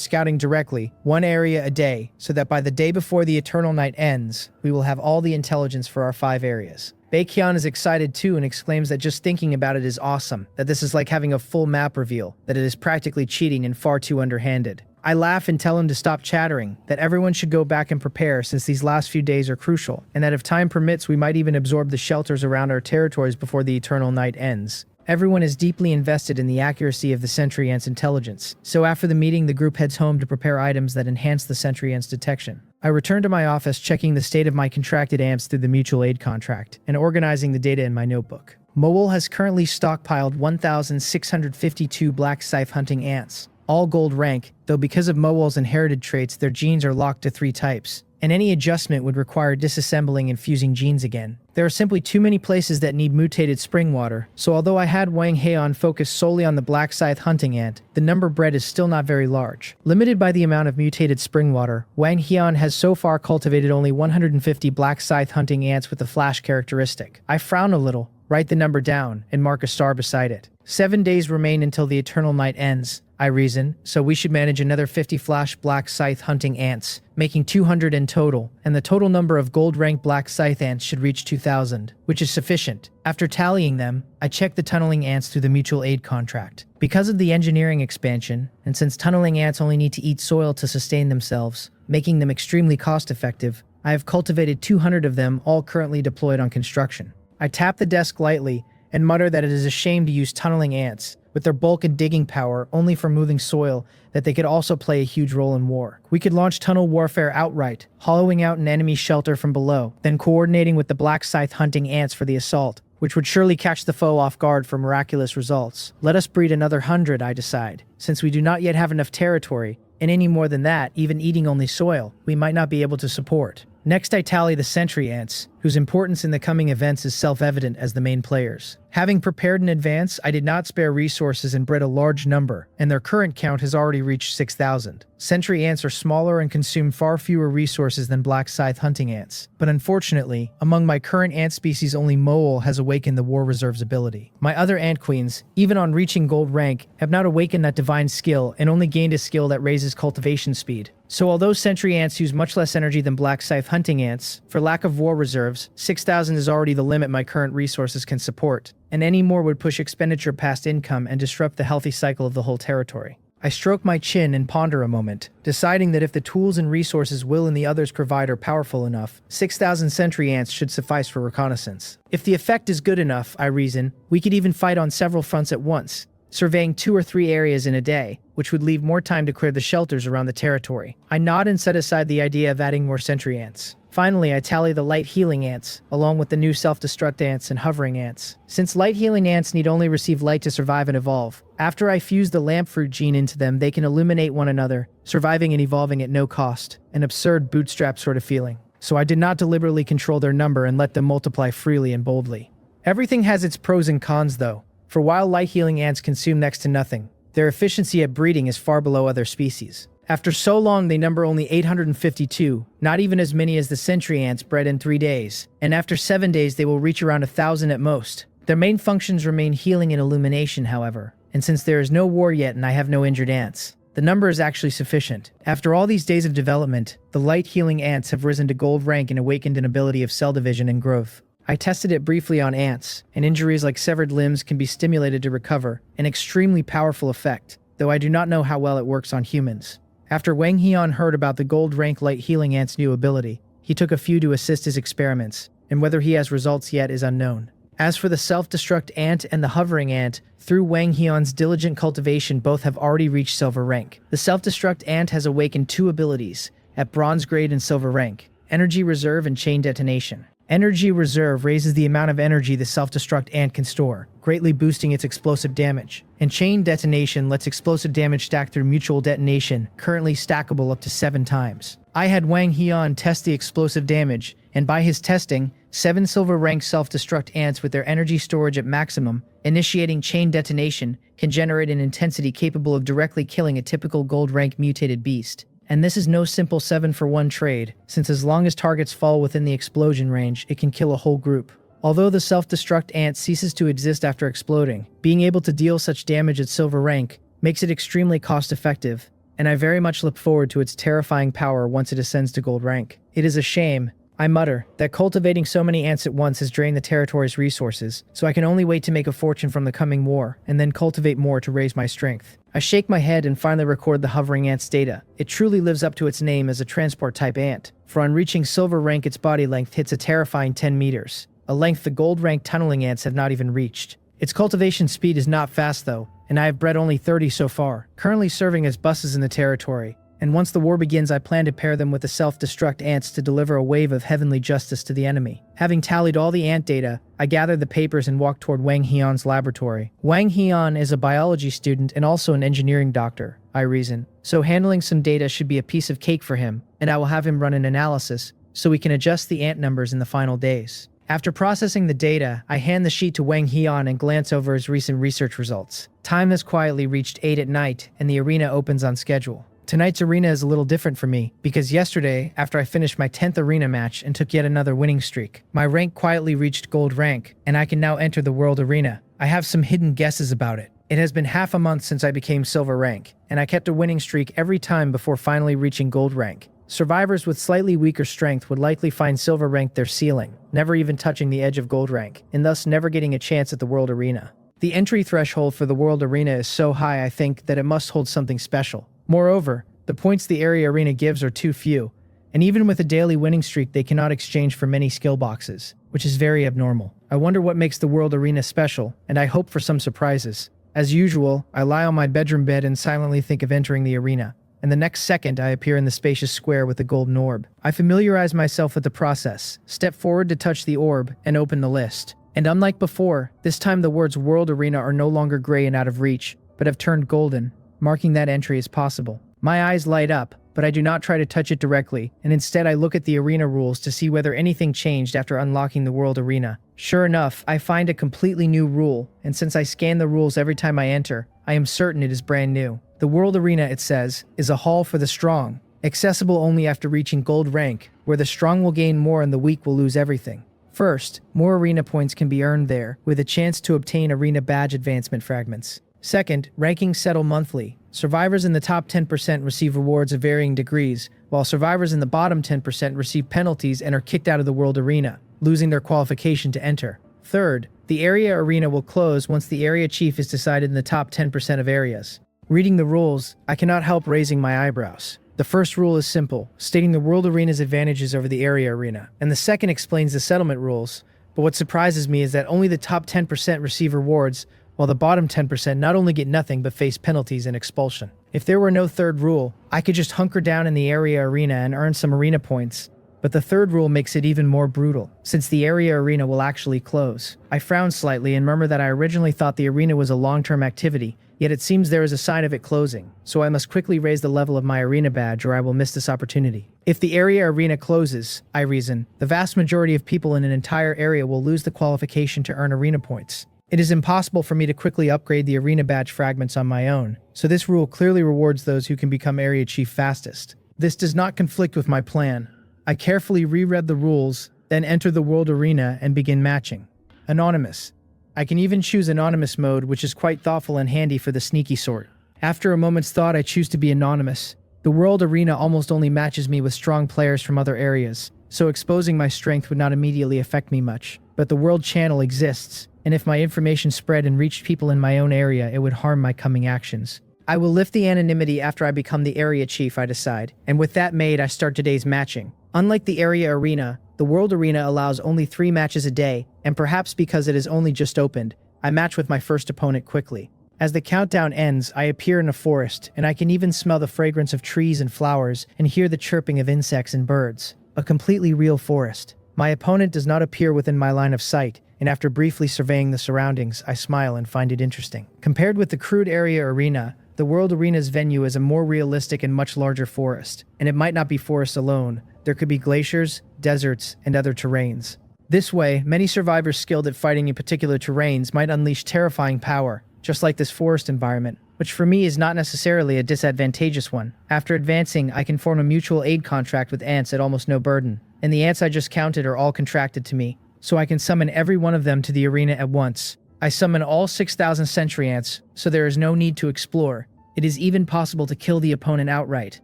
scouting directly, 1 area a day, so that by the day before the eternal night ends, we will have all the intelligence for our 5 areas. Baekhyun is excited too and exclaims that just thinking about it is awesome, that this is like having a full map reveal, that it is practically cheating and far too underhanded. I laugh and tell him to stop chattering, that everyone should go back and prepare since these last few days are crucial, and that if time permits we might even absorb the shelters around our territories before the eternal night ends. Everyone is deeply invested in the accuracy of the sentry ant's intelligence, so after the meeting the group heads home to prepare items that enhance the sentry ant's detection. I return to my office checking the state of my contracted ants through the mutual aid contract, and organizing the data in my notebook. Mowell has currently stockpiled 1,652 black scythe hunting ants, all gold rank, though because of Mowell's inherited traits their genes are locked to 3 types, and any adjustment would require disassembling and fusing genes again. There are simply too many places that need mutated spring water, so although I had Wang Heian focus solely on the black scythe hunting ant, the number bred is still not very large. Limited by the amount of mutated spring water, Wang Heian has so far cultivated only 150 black scythe hunting ants with the flash characteristic. I frown a little, Write the number down and mark a star beside it. 7 days remain until the eternal night ends, I reason, so we should manage another 50 flash black scythe hunting ants, making 200 in total, and the total number of gold rank black scythe ants should reach 2,000, which is sufficient. After tallying them, I check the tunneling ants through the mutual aid contract. Because of the engineering expansion, and since tunneling ants only need to eat soil to sustain themselves, making them extremely cost-effective, I have cultivated 200 of them, all currently deployed on construction. I tap the desk lightly and mutter that it is a shame to use tunneling ants, with their bulk and digging power only for moving soil, that they could also play a huge role in war. We could launch tunnel warfare outright, hollowing out an enemy shelter from below, then coordinating with the black scythe hunting ants for the assault, which would surely catch the foe off guard for miraculous results. Let us breed another 100, I decide. Since we do not yet have enough territory, and any more than that, even eating only soil, we might not be able to support. Next I tally the sentry ants, whose importance in the coming events is self-evident as the main players. Having prepared in advance, I did not spare resources and bred a large number, and their current count has already reached 6,000. Sentry ants are smaller and consume far fewer resources than black scythe hunting ants, but unfortunately, among my current ant species only Mole has awakened the War Reserve's ability. My other ant queens, even on reaching gold rank, have not awakened that divine skill and only gained a skill that raises cultivation speed. So although sentry ants use much less energy than black scythe hunting ants, for lack of war reserves, 6,000 is already the limit my current resources can support, and any more would push expenditure past income and disrupt the healthy cycle of the whole territory. I stroke my chin and ponder a moment, deciding that if the tools and resources Will and the others provide are powerful enough, 6,000 sentry ants should suffice for reconnaissance. If the effect is good enough, I reason, we could even fight on several fronts at once, surveying 2 or 3 areas in a day, which would leave more time to clear the shelters around the territory. I nod and set aside the idea of adding more sentry ants. Finally, I tally the light healing ants, along with the new self-destruct ants and hovering ants. Since light healing ants need only receive light to survive and evolve, after I fuse the lamp fruit gene into them, they can illuminate one another, surviving and evolving at no cost. An absurd bootstrap sort of feeling. So I did not deliberately control their number and let them multiply freely and boldly. Everything has its pros and cons though, for while light healing ants consume next to nothing, their efficiency at breeding is far below other species. After so long, they number only 852, not even as many as the sentry ants bred in 3 days, and after 7 days they will reach around 1,000 at most. Their main functions remain healing and illumination, however, and since there is no war yet and I have no injured ants, the number is actually sufficient. After all these days of development, the light healing ants have risen to gold rank and awakened an ability of cell division and growth. I tested it briefly on ants, and injuries like severed limbs can be stimulated to recover, an extremely powerful effect, though I do not know how well it works on humans. After Wang Heon heard about the gold rank light healing ant's new ability, he took a few to assist his experiments, and whether he has results yet is unknown. As for the self-destruct ant and the hovering ant, through Wang Heon's diligent cultivation both have already reached silver rank. The self-destruct ant has awakened 2 abilities, at bronze grade and silver rank, energy reserve and chain detonation. Energy reserve raises the amount of energy the self-destruct ant can store, greatly boosting its explosive damage. And chain detonation lets explosive damage stack through mutual detonation, currently stackable up to 7 times. I had Wang Heon test the explosive damage, and by his testing, 7 silver rank self-destruct ants with their energy storage at maximum, initiating chain detonation, can generate an intensity capable of directly killing a typical gold rank mutated beast. And this is no simple 7-for-1 trade, since as long as targets fall within the explosion range, it can kill a whole group. Although the self-destruct ant ceases to exist after exploding, being able to deal such damage at silver rank makes it extremely cost-effective, and I very much look forward to its terrifying power once it ascends to gold rank. It is a shame, I mutter, that cultivating so many ants at once has drained the territory's resources, so I can only wait to make a fortune from the coming war, and then cultivate more to raise my strength. I shake my head and finally record the hovering ant's data. It truly lives up to its name as a transport-type ant, for on reaching silver rank its body length hits a terrifying 10 meters, a length the gold rank tunneling ants have not even reached. Its cultivation speed is not fast though, and I have bred only 30 so far, currently serving as buses in the territory. And once the war begins, I plan to pair them with the self-destruct ants to deliver a wave of heavenly justice to the enemy. Having tallied all the ant data, I gathered the papers and walked toward Wang Heon's laboratory. Wang Heon is a biology student and also an engineering doctor, I reason, so handling some data should be a piece of cake for him, and I will have him run an analysis, so we can adjust the ant numbers in the final days. After processing the data, I hand the sheet to Wang Heon and glance over his recent research results. Time has quietly reached 8 at night, and the arena opens on schedule. Tonight's arena is a little different for me, because yesterday, after I finished my 10th arena match and took yet another winning streak, my rank quietly reached gold rank, and I can now enter the world arena. I have some hidden guesses about it. It has been half a month since I became silver rank, and I kept a winning streak every time before finally reaching gold rank. Survivors with slightly weaker strength would likely find silver rank their ceiling, never even touching the edge of gold rank, and thus never getting a chance at the world arena. The entry threshold for the world arena is so high I think that it must hold something special. Moreover, the points the area arena gives are too few, and even with a daily winning streak they cannot exchange for many skill boxes, which is very abnormal. I wonder what makes the world arena special, and I hope for some surprises. As usual, I lie on my bedroom bed and silently think of entering the arena, and the next second I appear in the spacious square with the golden orb. I familiarize myself with the process, step forward to touch the orb, and open the list. And unlike before, this time the words World Arena are no longer gray and out of reach, but have turned golden, marking that entry as possible. My eyes light up, but I do not try to touch it directly, and instead I look at the arena rules to see whether anything changed after unlocking the World Arena. Sure enough, I find a completely new rule, and since I scan the rules every time I enter, I am certain it is brand new. The World Arena, it says, is a hall for the strong, accessible only after reaching gold rank, where the strong will gain more and the weak will lose everything. First, more arena points can be earned there, with a chance to obtain arena badge advancement fragments. Second, rankings settle monthly. Survivors in the top 10% receive rewards of varying degrees, while survivors in the bottom 10% receive penalties and are kicked out of the world arena, losing their qualification to enter. Third, the area arena will close once the area chief is decided in the top 10% of areas. Reading the rules, I cannot help raising my eyebrows. The first rule is simple, stating the world arena's advantages over the area arena, and the second explains the settlement rules, but what surprises me is that only the top 10% receive rewards, while the bottom 10% not only get nothing but face penalties and expulsion. If there were no third rule, I could just hunker down in the area arena and earn some arena points, but the third rule makes it even more brutal, since the area arena will actually close. I frown slightly and murmur that I originally thought the arena was a long-term activity, yet it seems there is a sign of it closing, so I must quickly raise the level of my arena badge or I will miss this opportunity. If the area arena closes, I reason, the vast majority of people in an entire area will lose the qualification to earn arena points. It is impossible for me to quickly upgrade the arena badge fragments on my own, so this rule clearly rewards those who can become area chief fastest. This does not conflict with my plan. I carefully reread the rules, then enter the world arena and begin matching. Anonymous. I can even choose anonymous mode, which is quite thoughtful and handy for the sneaky sort. After a moment's thought, I choose to be anonymous. The world arena almost only matches me with strong players from other areas, so exposing my strength would not immediately affect me much. But the world channel exists, and if my information spread and reached people in my own area, it would harm my coming actions. I will lift the anonymity after I become the area chief, I decide, and with that made, I start today's matching. Unlike the area arena, the world arena allows only 3 matches a day, and perhaps because it is only just opened, I match with my first opponent quickly. As the countdown ends, I appear in a forest, and I can even smell the fragrance of trees and flowers and hear the chirping of insects and birds. A completely real forest. My opponent does not appear within my line of sight, and after briefly surveying the surroundings, I smile and find it interesting. Compared with the crude area arena, the world arena's venue is a more realistic and much larger forest, and it might not be forest alone. There could be glaciers, deserts, and other terrains. This way, many survivors skilled at fighting in particular terrains might unleash terrifying power, just like this forest environment, which for me is not necessarily a disadvantageous one. After advancing, I can form a mutual aid contract with ants at almost no burden, and the ants I just counted are all contracted to me, so I can summon every one of them to the arena at once. I summon all 6,000 sentry ants, so there is no need to explore. It is even possible to kill the opponent outright.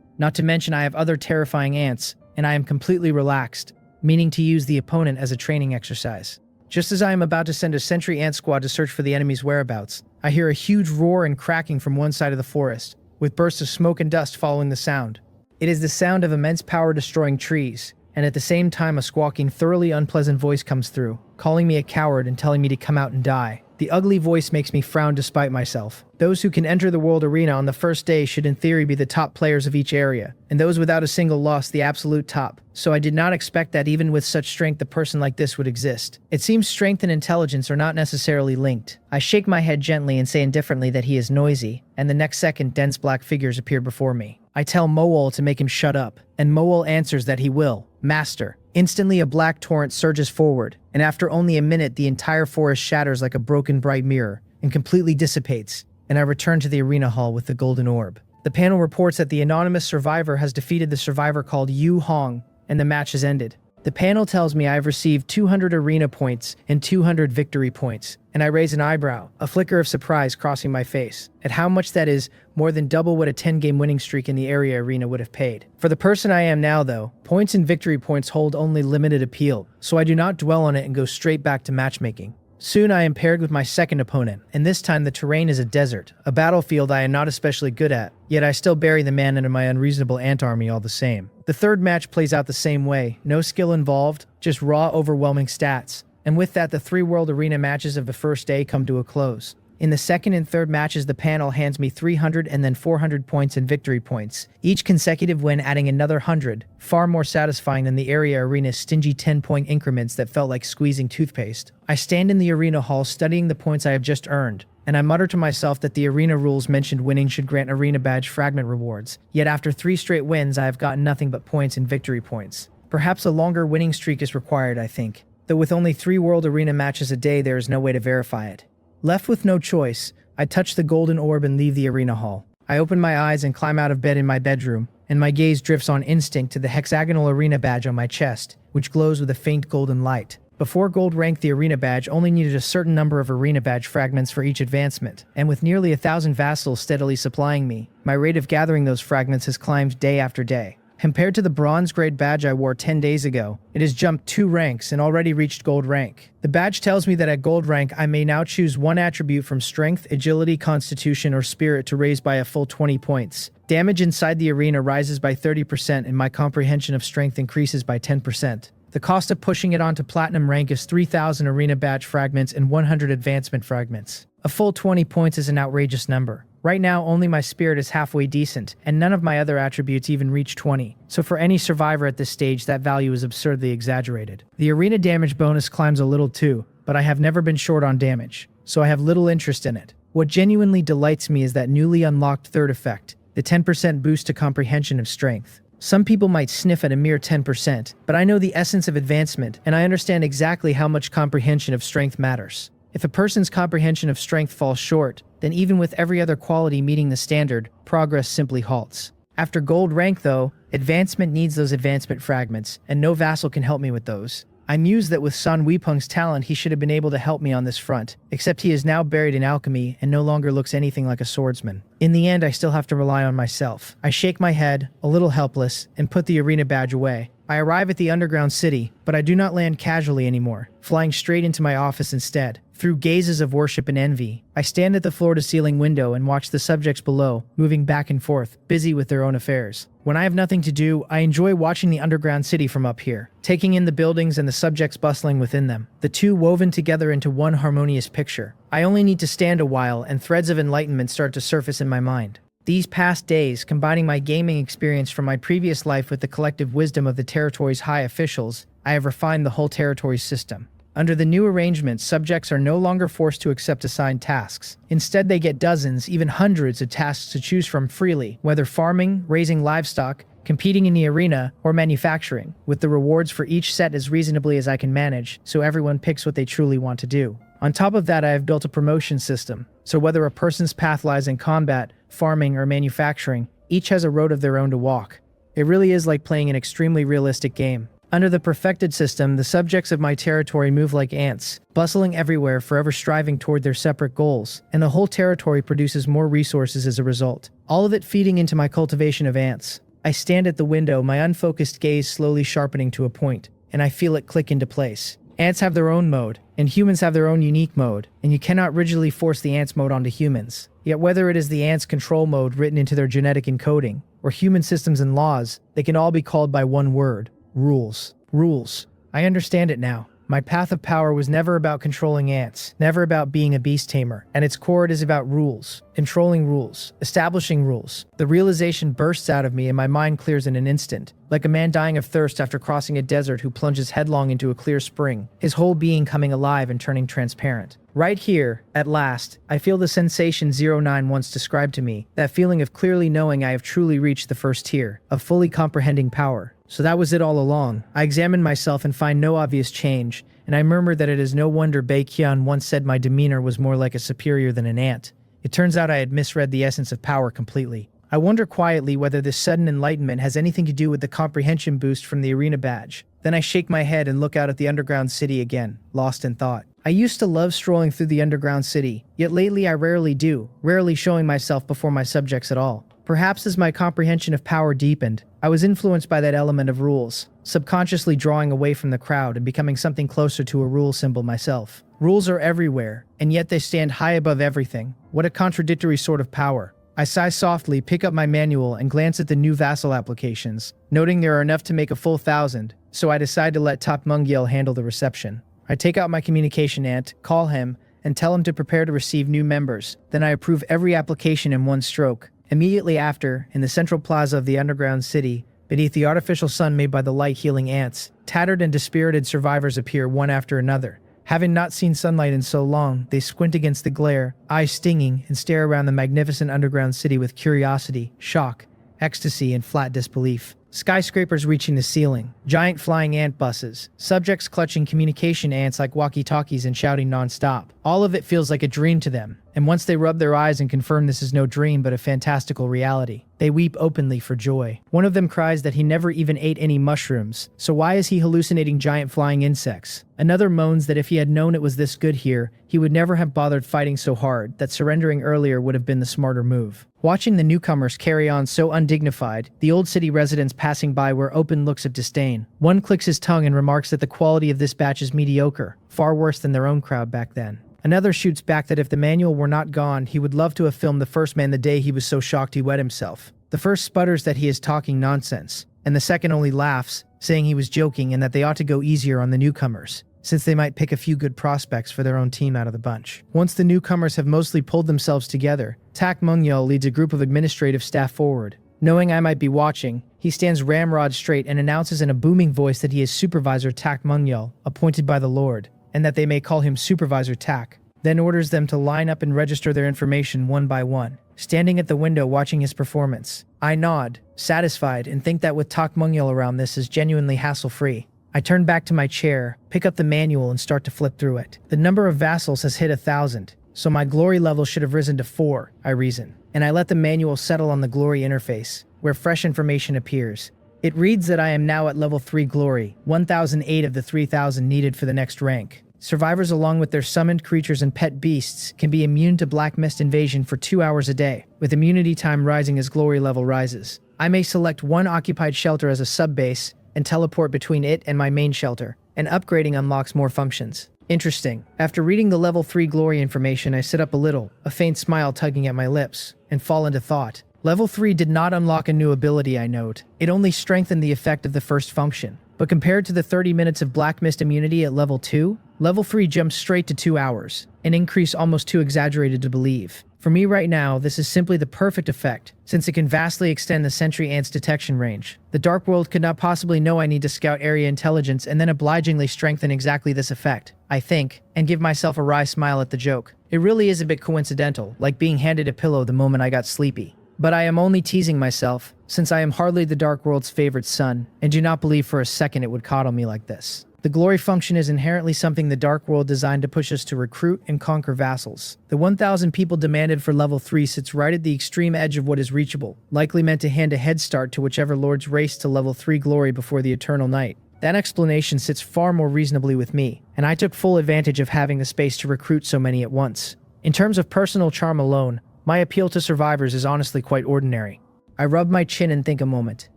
Not to mention I have other terrifying ants, and I am completely relaxed, meaning to use the opponent as a training exercise. Just as I am about to send a sentry ant squad to search for the enemy's whereabouts, I hear a huge roar and cracking from one side of the forest, with bursts of smoke and dust following the sound. It is the sound of immense power destroying trees, and at the same time a squawking, thoroughly unpleasant voice comes through, calling me a coward and telling me to come out and die. The ugly voice makes me frown despite myself. Those who can enter the world arena on the first day should in theory be the top players of each area, and those without a single loss the absolute top. So I did not expect that even with such strength a person like this would exist. It seems strength and intelligence are not necessarily linked. I shake my head gently and say indifferently that he is noisy, and the next second dense black figures appear before me. I tell Moel to make him shut up, and Moel answers that he will. Master. Instantly a black torrent surges forward, and after only a minute the entire forest shatters like a broken bright mirror, and completely dissipates, and I return to the arena hall with the golden orb. The panel reports that the anonymous survivor has defeated the survivor called Yu Hong, and the match has ended. The panel tells me I've received 200 arena points and 200 victory points, and I raise an eyebrow, a flicker of surprise crossing my face, at how much that is more than double what a 10-game winning streak in the area arena would have paid. For the person I am now, though, points and victory points hold only limited appeal, so I do not dwell on it and go straight back to matchmaking. Soon I am paired with my second opponent, and this time the terrain is a desert, a battlefield I am not especially good at, yet I still bury the man into my unreasonable ant army all the same. The third match plays out the same way, no skill involved, just raw overwhelming stats, and with that the 3 World Arena matches of the first day come to a close. In the second and third matches, the panel hands me 300 and then 400 points and victory points, each consecutive win adding another 100, far more satisfying than the area arena's stingy 10-point increments that felt like squeezing toothpaste. I stand in the arena hall studying the points I have just earned, and I mutter to myself that the arena rules mentioned winning should grant arena badge fragment rewards, yet after 3 straight wins I have gotten nothing but points and victory points. Perhaps a longer winning streak is required, I think, though with only 3 World Arena matches a day there is no way to verify it. Left with no choice, I touch the golden orb and leave the arena hall. I open my eyes and climb out of bed in my bedroom, and my gaze drifts on instinct to the hexagonal arena badge on my chest, which glows with a faint golden light. Before gold rank, the arena badge only needed a certain number of arena badge fragments for each advancement, and with nearly 1,000 vassals steadily supplying me, my rate of gathering those fragments has climbed day after day. Compared to the bronze grade badge I wore 10 days ago, it has jumped 2 ranks and already reached gold rank. The badge tells me that at gold rank I may now choose one attribute from strength, agility, constitution, or spirit to raise by a full 20 points. Damage inside the arena rises by 30% and my comprehension of strength increases by 10%. The cost of pushing it onto platinum rank is 3,000 arena badge fragments and 100 advancement fragments. A full 20 points is an outrageous number. Right now, only my spirit is halfway decent, and none of my other attributes even reach 20, so for any survivor at this stage, that value is absurdly exaggerated. The arena damage bonus climbs a little too, but I have never been short on damage, so I have little interest in it. What genuinely delights me is that newly unlocked third effect, the 10% boost to comprehension of strength. Some people might sniff at a mere 10%, but I know the essence of advancement, and I understand exactly how much comprehension of strength matters. If a person's comprehension of strength falls short, then even with every other quality meeting the standard, progress simply halts. After gold rank though, advancement needs those advancement fragments, and no vassal can help me with those. I muse that with Sun Weipeng's talent he should have been able to help me on this front, except he is now buried in alchemy and no longer looks anything like a swordsman. In the end I still have to rely on myself. I shake my head, a little helpless, and put the arena badge away. I arrive at the underground city, but I do not land casually anymore, flying straight into my office instead. Through gazes of worship and envy, I stand at the floor-to-ceiling window and watch the subjects below, moving back and forth, busy with their own affairs. When I have nothing to do, I enjoy watching the underground city from up here, taking in the buildings and the subjects bustling within them, the two woven together into one harmonious picture. I only need to stand a while, and threads of enlightenment start to surface in my mind. These past days, combining my gaming experience from my previous life with the collective wisdom of the territory's high officials, I have refined the whole territory's system. Under the new arrangements, subjects are no longer forced to accept assigned tasks. Instead, they get dozens, even hundreds of tasks to choose from freely, whether farming, raising livestock, competing in the arena, or manufacturing, with the rewards for each set as reasonably as I can manage, so everyone picks what they truly want to do. On top of that, I have built a promotion system, so whether a person's path lies in combat, farming, or manufacturing, each has a road of their own to walk. It really is like playing an extremely realistic game. Under the perfected system, the subjects of my territory move like ants, bustling everywhere, forever striving toward their separate goals, and the whole territory produces more resources as a result, all of it feeding into my cultivation of ants. I stand at the window, my unfocused gaze slowly sharpening to a point, and I feel it click into place. Ants have their own mode, and humans have their own unique mode, and you cannot rigidly force the ants mode onto humans. Yet whether it is the ants control mode written into their genetic encoding, or human systems and laws, they can all be called by one word: rules. Rules. I understand it now. My path of power was never about controlling ants, never about being a beast tamer. At its core, it is about rules. Controlling rules. Establishing rules. The realization bursts out of me and my mind clears in an instant, like a man dying of thirst after crossing a desert who plunges headlong into a clear spring, his whole being coming alive and turning transparent. Right here, at last, I feel the sensation 09 once described to me, that feeling of clearly knowing I have truly reached the first tier, of fully comprehending power. So that was it all along. I examine myself and find no obvious change, and I murmur that it is no wonder Baekhyun once said my demeanor was more like a superior than an ant. It turns out I had misread the essence of power completely. I wonder quietly whether this sudden enlightenment has anything to do with the comprehension boost from the arena badge. Then I shake my head and look out at the underground city again, lost in thought. I used to love strolling through the underground city, yet lately I rarely do, rarely showing myself before my subjects at all. Perhaps as my comprehension of power deepened, I was influenced by that element of rules, subconsciously drawing away from the crowd and becoming something closer to a rule symbol myself. Rules are everywhere, and yet they stand high above everything. What a contradictory sort of power. I sigh softly, pick up my manual, and glance at the new vassal applications, noting there are enough to make a full 1,000, so I decide to let Takmungyel handle the reception. I take out my communication ant, call him, and tell him to prepare to receive new members. Then I approve every application in one stroke. Immediately after, in the central plaza of the underground city, beneath the artificial sun made by the light-healing ants, tattered and dispirited survivors appear one after another. Having not seen sunlight in so long, they squint against the glare, eyes stinging, and stare around the magnificent underground city with curiosity, shock, ecstasy, and flat disbelief. Skyscrapers reaching the ceiling, giant flying ant buses, subjects clutching communication ants like walkie-talkies and shouting non-stop. All of it feels like a dream to them, and once they rub their eyes and confirm this is no dream but a fantastical reality, they weep openly for joy. One of them cries that he never even ate any mushrooms, so why is he hallucinating giant flying insects? Another moans that if he had known it was this good here, he would never have bothered fighting so hard, that surrendering earlier would have been the smarter move. Watching the newcomers carry on so undignified, the old city residents passing by wear open looks of disdain. One clicks his tongue and remarks that the quality of this batch is mediocre, far worse than their own crowd back then. Another shoots back that if the manual were not gone, he would love to have filmed the first man the day he was so shocked he wet himself. The first sputters that he is talking nonsense, and the second only laughs, saying he was joking and that they ought to go easier on the newcomers, since they might pick a few good prospects for their own team out of the bunch. Once the newcomers have mostly pulled themselves together, Takmungyel leads a group of administrative staff forward. Knowing I might be watching, he stands ramrod straight and announces in a booming voice that he is Supervisor Takmungyel, appointed by the Lord, and that they may call him Supervisor Tak. Then orders them to line up and register their information one by one. Standing at the window watching his performance, I nod, satisfied, and think that with Takmungyel around this is genuinely hassle-free. I turn back to my chair, pick up the manual, and start to flip through it. The number of vassals has hit 1,000, so my glory level should have risen to 4, I reason. And I let the manual settle on the glory interface, where fresh information appears. It reads that I am now at level 3 glory, 1,008 of the 3,000 needed for the next rank. Survivors along with their summoned creatures and pet beasts can be immune to black mist invasion for 2 hours a day, with immunity time rising as glory level rises. I may select one occupied shelter as a sub-base and teleport between it and my main shelter, and upgrading unlocks more functions. Interesting. After reading the level 3 glory information, I sit up a little, a faint smile tugging at my lips, and fall into thought. Level 3 did not unlock a new ability, I note. It only strengthened the effect of the first function. But compared to the 30 minutes of black mist immunity at level 2, level 3 jumps straight to 2 hours, an increase almost too exaggerated to believe. For me right now, this is simply the perfect effect, since it can vastly extend the sentry ant's detection range. The Dark World could not possibly know I need to scout area intelligence and then obligingly strengthen exactly this effect, I think, and give myself a wry smile at the joke. It really is a bit coincidental, like being handed a pillow the moment I got sleepy. But I am only teasing myself, since I am hardly the Dark World's favorite son, and do not believe for a second it would coddle me like this. The glory function is inherently something the Dark World designed to push us to recruit and conquer vassals. The 1,000 people demanded for level 3 sits right at the extreme edge of what is reachable, likely meant to hand a head start to whichever lords race to level 3 glory before the eternal night. That explanation sits far more reasonably with me, and I took full advantage of having the space to recruit so many at once. In terms of personal charm alone, my appeal to survivors is honestly quite ordinary. I rub my chin and think a moment.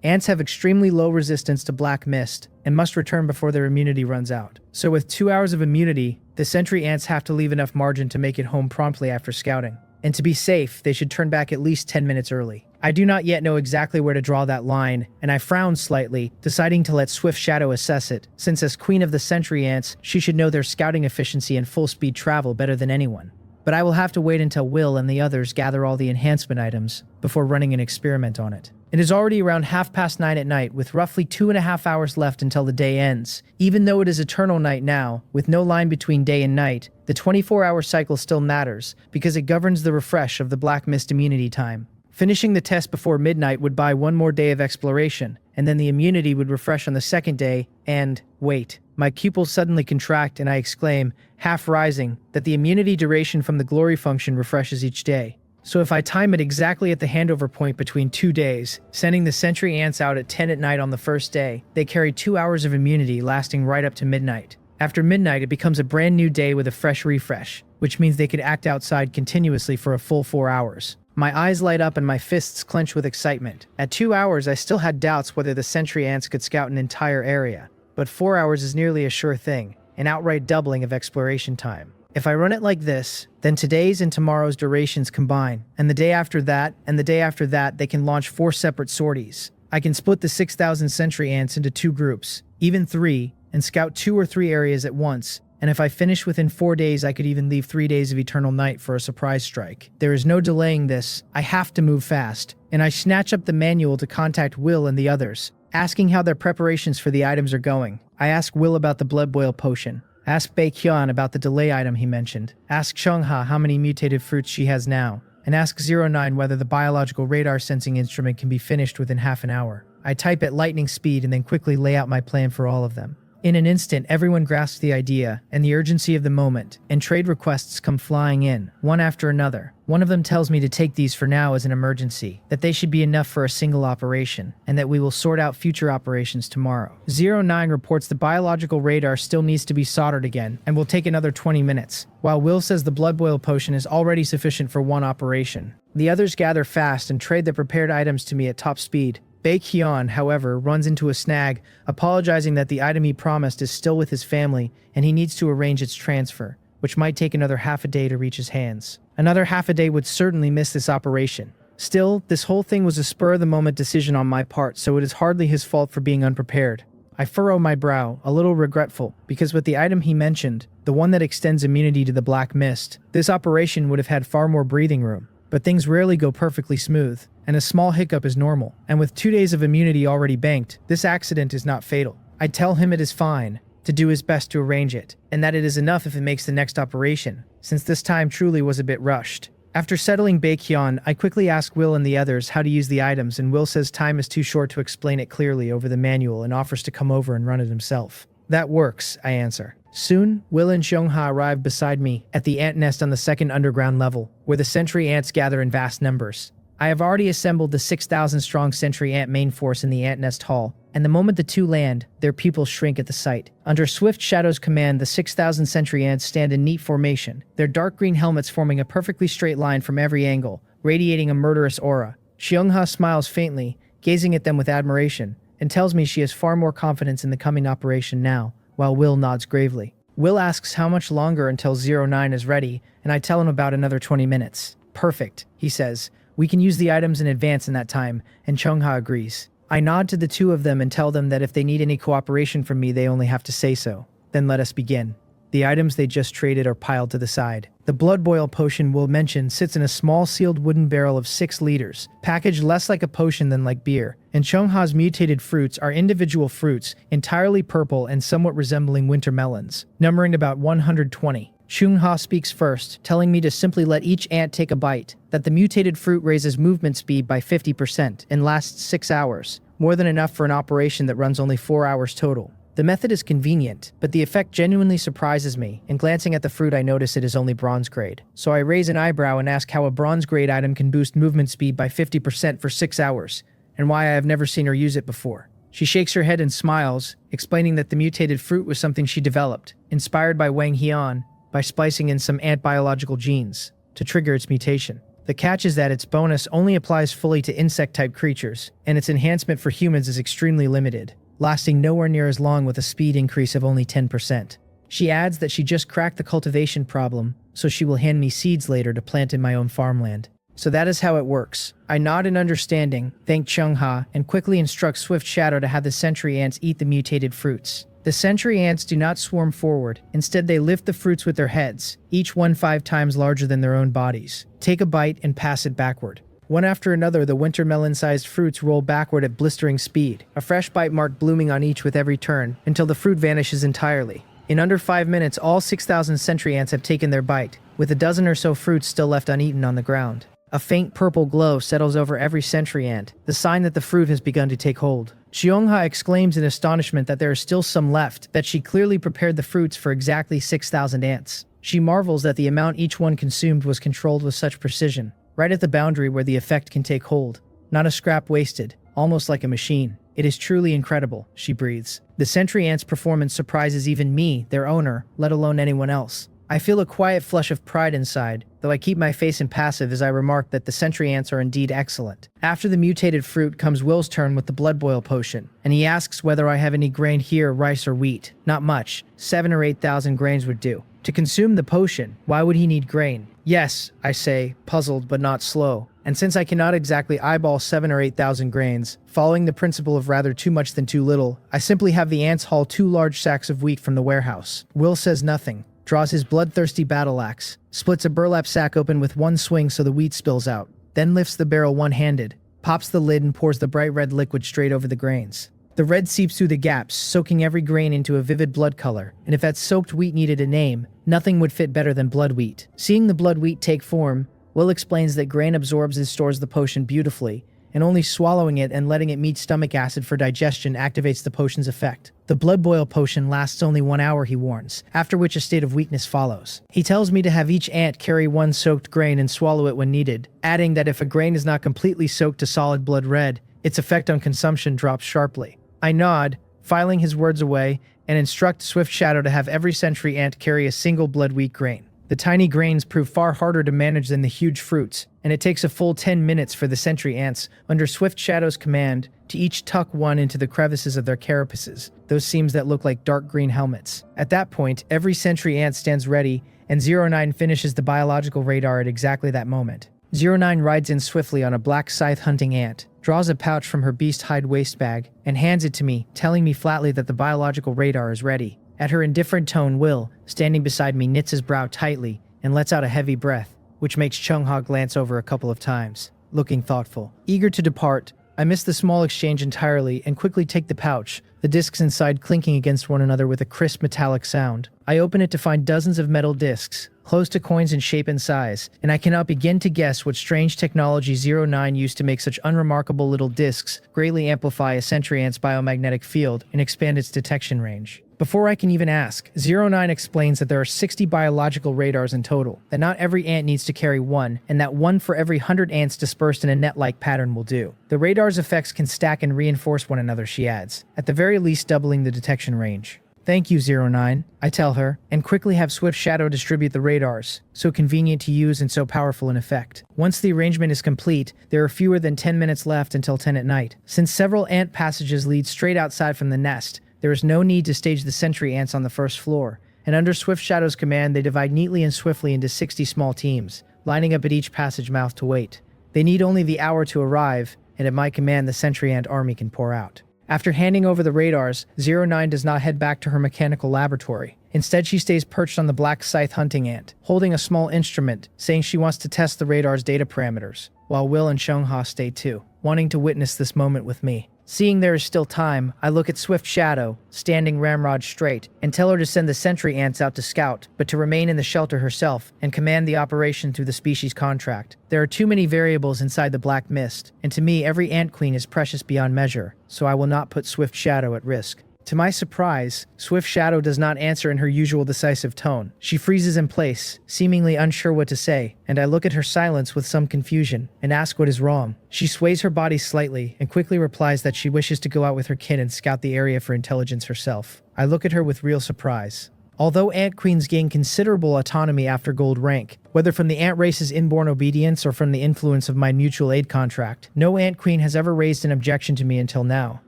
Ants have extremely low resistance to black mist, and must return before their immunity runs out. So with 2 hours of immunity, the sentry ants have to leave enough margin to make it home promptly after scouting. And to be safe, they should turn back at least 10 minutes early. I do not yet know exactly where to draw that line, and I frown slightly, deciding to let Swift Shadow assess it, since as queen of the sentry ants, she should know their scouting efficiency and full-speed travel better than anyone. But I will have to wait until Will and the others gather all the enhancement items before running an experiment on it. It is already around 9:30 at night, with roughly 2.5 hours left until the day ends. Even though it is eternal night now, with no line between day and night, the 24-hour cycle still matters, because it governs the refresh of the black mist immunity time. Finishing the test before midnight would buy one more day of exploration, and then the immunity would refresh on the second day, and wait. My pupils suddenly contract and I exclaim, half rising, that the immunity duration from the glory function refreshes each day. So if I time it exactly at the handover point between 2 days, sending the sentry ants out at 10 at night on the first day, they carry 2 hours of immunity lasting right up to midnight. After midnight, it becomes a brand new day with a fresh refresh, which means they could act outside continuously for a full 4 hours. My eyes light up and my fists clench with excitement. At 2 hours, I still had doubts whether the sentry ants could scout an entire area, but 4 hours is nearly a sure thing, an outright doubling of exploration time. If I run it like this, then today's and tomorrow's durations combine, and the day after that, and the day after that, they can launch 4 separate sorties. I can split the 6,000 sentry ants into 2 groups, even 3, and scout 2 or 3 areas at once, and if I finish within 4 days, I could even leave 3 days of eternal night for a surprise strike. There is no delaying this. I have to move fast, and I snatch up the manual to contact Will and the others, asking how their preparations for the items are going. I ask Will about the blood boil potion. Ask Baekhyun about the delay item he mentioned. Ask Chungha how many mutated fruits she has now. And ask 09 whether the biological radar sensing instrument can be finished within half an hour. I type at lightning speed and then quickly lay out my plan for all of them. In an instant, everyone grasps the idea and the urgency of the moment, and trade requests come flying in, one after another. One of them tells me to take these for now as an emergency, that they should be enough for a single operation, and that we will sort out future operations tomorrow. 09 reports the biological radar still needs to be soldered again, and will take another 20 minutes, while Will says the blood boil potion is already sufficient for one operation. The others gather fast and trade the prepared items to me at top speed. Baekhyun, however, runs into a snag, apologizing that the item he promised is still with his family and he needs to arrange its transfer, which might take another half a day to reach his hands. Another half a day would certainly miss this operation. Still, this whole thing was a spur-of-the-moment decision on my part, so it is hardly his fault for being unprepared. I furrow my brow, a little regretful, because with the item he mentioned, the one that extends immunity to the black mist, this operation would have had far more breathing room. But things rarely go perfectly smooth, and a small hiccup is normal, and with 2 days of immunity already banked, this accident is not fatal. I tell him it is fine, to do his best to arrange it, and that it is enough if it makes the next operation, since this time truly was a bit rushed. After settling Baekhyun, I quickly ask Will and the others how to use the items, and Will says time is too short to explain it clearly over the manual and offers to come over and run it himself. That works, I answer. Soon, Will and Chungha arrive beside me at the ant nest on the second underground level, where the sentry ants gather in vast numbers. I have already assembled the 6,000-strong sentry ant main force in the ant nest hall, and the moment the two land, their pupils shrink at the sight. Under Swift Shadow's command, the 6,000 sentry ants stand in neat formation, their dark green helmets forming a perfectly straight line from every angle, radiating a murderous aura. Chungha smiles faintly, gazing at them with admiration, and tells me she has far more confidence in the coming operation now, while Will nods gravely. Will asks how much longer until 09 is ready, and I tell him about another 20 minutes. Perfect, he says. We can use the items in advance in that time, and Chungha agrees. I nod to the two of them and tell them that if they need any cooperation from me, they only have to say so. Then let us begin. The items they just traded are piled to the side. The blood boil potion Will mention sits in a small sealed wooden barrel of 6 liters, packaged less like a potion than like beer. And Chungha's mutated fruits are individual fruits, entirely purple and somewhat resembling winter melons, numbering about 120. Chungha speaks first, telling me to simply let each ant take a bite, that the mutated fruit raises movement speed by 50% and lasts 6 hours, more than enough for an operation that runs only 4 hours total. The method is convenient, but the effect genuinely surprises me, and glancing at the fruit I notice it is only bronze grade. So I raise an eyebrow and ask how a bronze grade item can boost movement speed by 50% for 6 hours, and why I have never seen her use it before. She shakes her head and smiles, explaining that the mutated fruit was something she developed, inspired by Wang Hian, by splicing in some ant biological genes, to trigger its mutation. The catch is that its bonus only applies fully to insect-type creatures, and its enhancement for humans is extremely limited, lasting nowhere near as long with a speed increase of only 10%. She adds that she just cracked the cultivation problem, so she will hand me seeds later to plant in my own farmland. So that is how it works. I nod in understanding, thank Chungha, and quickly instruct Swift Shadow to have the sentry ants eat the mutated fruits. The sentry ants do not swarm forward. Instead, they lift the fruits with their heads, each one 5 times larger than their own bodies, take a bite, and pass it backward. One after another, the winter melon-sized fruits roll backward at blistering speed, a fresh bite mark blooming on each with every turn, until the fruit vanishes entirely. In under 5 minutes, all 6,000 sentry ants have taken their bite, with a dozen or so fruits still left uneaten on the ground. A faint purple glow settles over every sentry ant, the sign that the fruit has begun to take hold. Chungha exclaims in astonishment that there are still some left, that she clearly prepared the fruits for exactly 6,000 ants. She marvels that the amount each one consumed was controlled with such precision. right at the boundary where the effect can take hold. Not a scrap wasted, almost like a machine. It is truly incredible, she breathes. The sentry ant's performance surprises even me, their owner, let alone anyone else. I feel a quiet flush of pride inside, though I keep my face impassive as I remark that the sentry ants are indeed excellent. After the mutated fruit comes Will's turn with the blood boil potion, and he asks whether I have any grain here, rice or wheat. Not much, 7 or 8,000 grains would do. To consume the potion, why would he need grain? Yes, I say, puzzled but not slow. And since I cannot exactly eyeball 7 or 8,000 grains, following the principle of rather too much than too little, I simply have the ants haul 2 large sacks of wheat from the warehouse. Will says nothing, draws his bloodthirsty battle axe, splits a burlap sack open with one swing so the wheat spills out, then lifts the barrel one-handed, pops the lid and pours the bright red liquid straight over the grains. The red seeps through the gaps, soaking every grain into a vivid blood color, and if that soaked wheat needed a name, nothing would fit better than blood wheat. Seeing the blood wheat take form, Will explains that grain absorbs and stores the potion beautifully, and only swallowing it and letting it meet stomach acid for digestion activates the potion's effect. The blood boil potion lasts only 1 hour, he warns, after which a state of weakness follows. He tells me to have each ant carry 1 soaked grain and swallow it when needed, adding that if a grain is not completely soaked to solid blood red, its effect on consumption drops sharply. I nod, filing his words away, and instruct Swift Shadow to have every sentry ant carry a single blood wheat grain. The tiny grains prove far harder to manage than the huge fruits, and it takes a full 10 minutes for the sentry ants, under Swift Shadow's command, to each tuck one into the crevices of their carapaces, those seams that look like dark green helmets. At that point, every sentry ant stands ready, and 09 finishes the biological radar at exactly that moment. 09 rides in swiftly on a black scythe hunting ant, draws a pouch from her beast hide waist bag, and hands it to me, telling me flatly that the biological radar is ready. At her indifferent tone, Will, standing beside me, knits his brow tightly and lets out a heavy breath, which makes Chung-ha glance over a couple of times, looking thoughtful. Eager to depart, I miss the small exchange entirely and quickly take the pouch, the discs inside clinking against one another with a crisp metallic sound. I open it to find dozens of metal discs, close to coins in shape and size, and I cannot begin to guess what strange technology 09 used to make such unremarkable little discs greatly amplify a sentry ant's biomagnetic field and expand its detection range. Before I can even ask, 09 explains that there are 60 biological radars in total, that not every ant needs to carry one, and that one for every 100 ants dispersed in a net-like pattern will do. The radar's effects can stack and reinforce one another, she adds, at the very least doubling the detection range. Thank you, 09, I tell her, and quickly have Swift Shadow distribute the radars, so convenient to use and so powerful in effect. Once the arrangement is complete, there are fewer than 10 minutes left until 10 at night. Since several ant passages lead straight outside from the nest, there is no need to stage the sentry ants on the first floor, and under Swift Shadow's command they divide neatly and swiftly into 60 small teams, lining up at each passage mouth to wait. They need only the hour to arrive, and at my command the sentry ant army can pour out. After handing over the radars, 09 does not head back to her mechanical laboratory. Instead, she stays perched on the black scythe hunting ant, holding a small instrument, saying she wants to test the radar's data parameters, while Will and Chung-ha stay too, wanting to witness this moment with me. Seeing there is still time, I look at Swift Shadow, standing ramrod straight, and tell her to send the sentry ants out to scout, but to remain in the shelter herself and command the operation through the species contract. There are too many variables inside the black mist, and to me every ant queen is precious beyond measure, so I will not put Swift Shadow at risk. To my surprise, Swift Shadow does not answer in her usual decisive tone. She freezes in place, seemingly unsure what to say, and I look at her silence with some confusion and ask what is wrong. She sways her body slightly and quickly replies that she wishes to go out with her kin and scout the area for intelligence herself. I look at her with real surprise. Although ant queens gain considerable autonomy after gold rank, whether from the ant race's inborn obedience or from the influence of my mutual aid contract, no ant queen has ever raised an objection to me until now.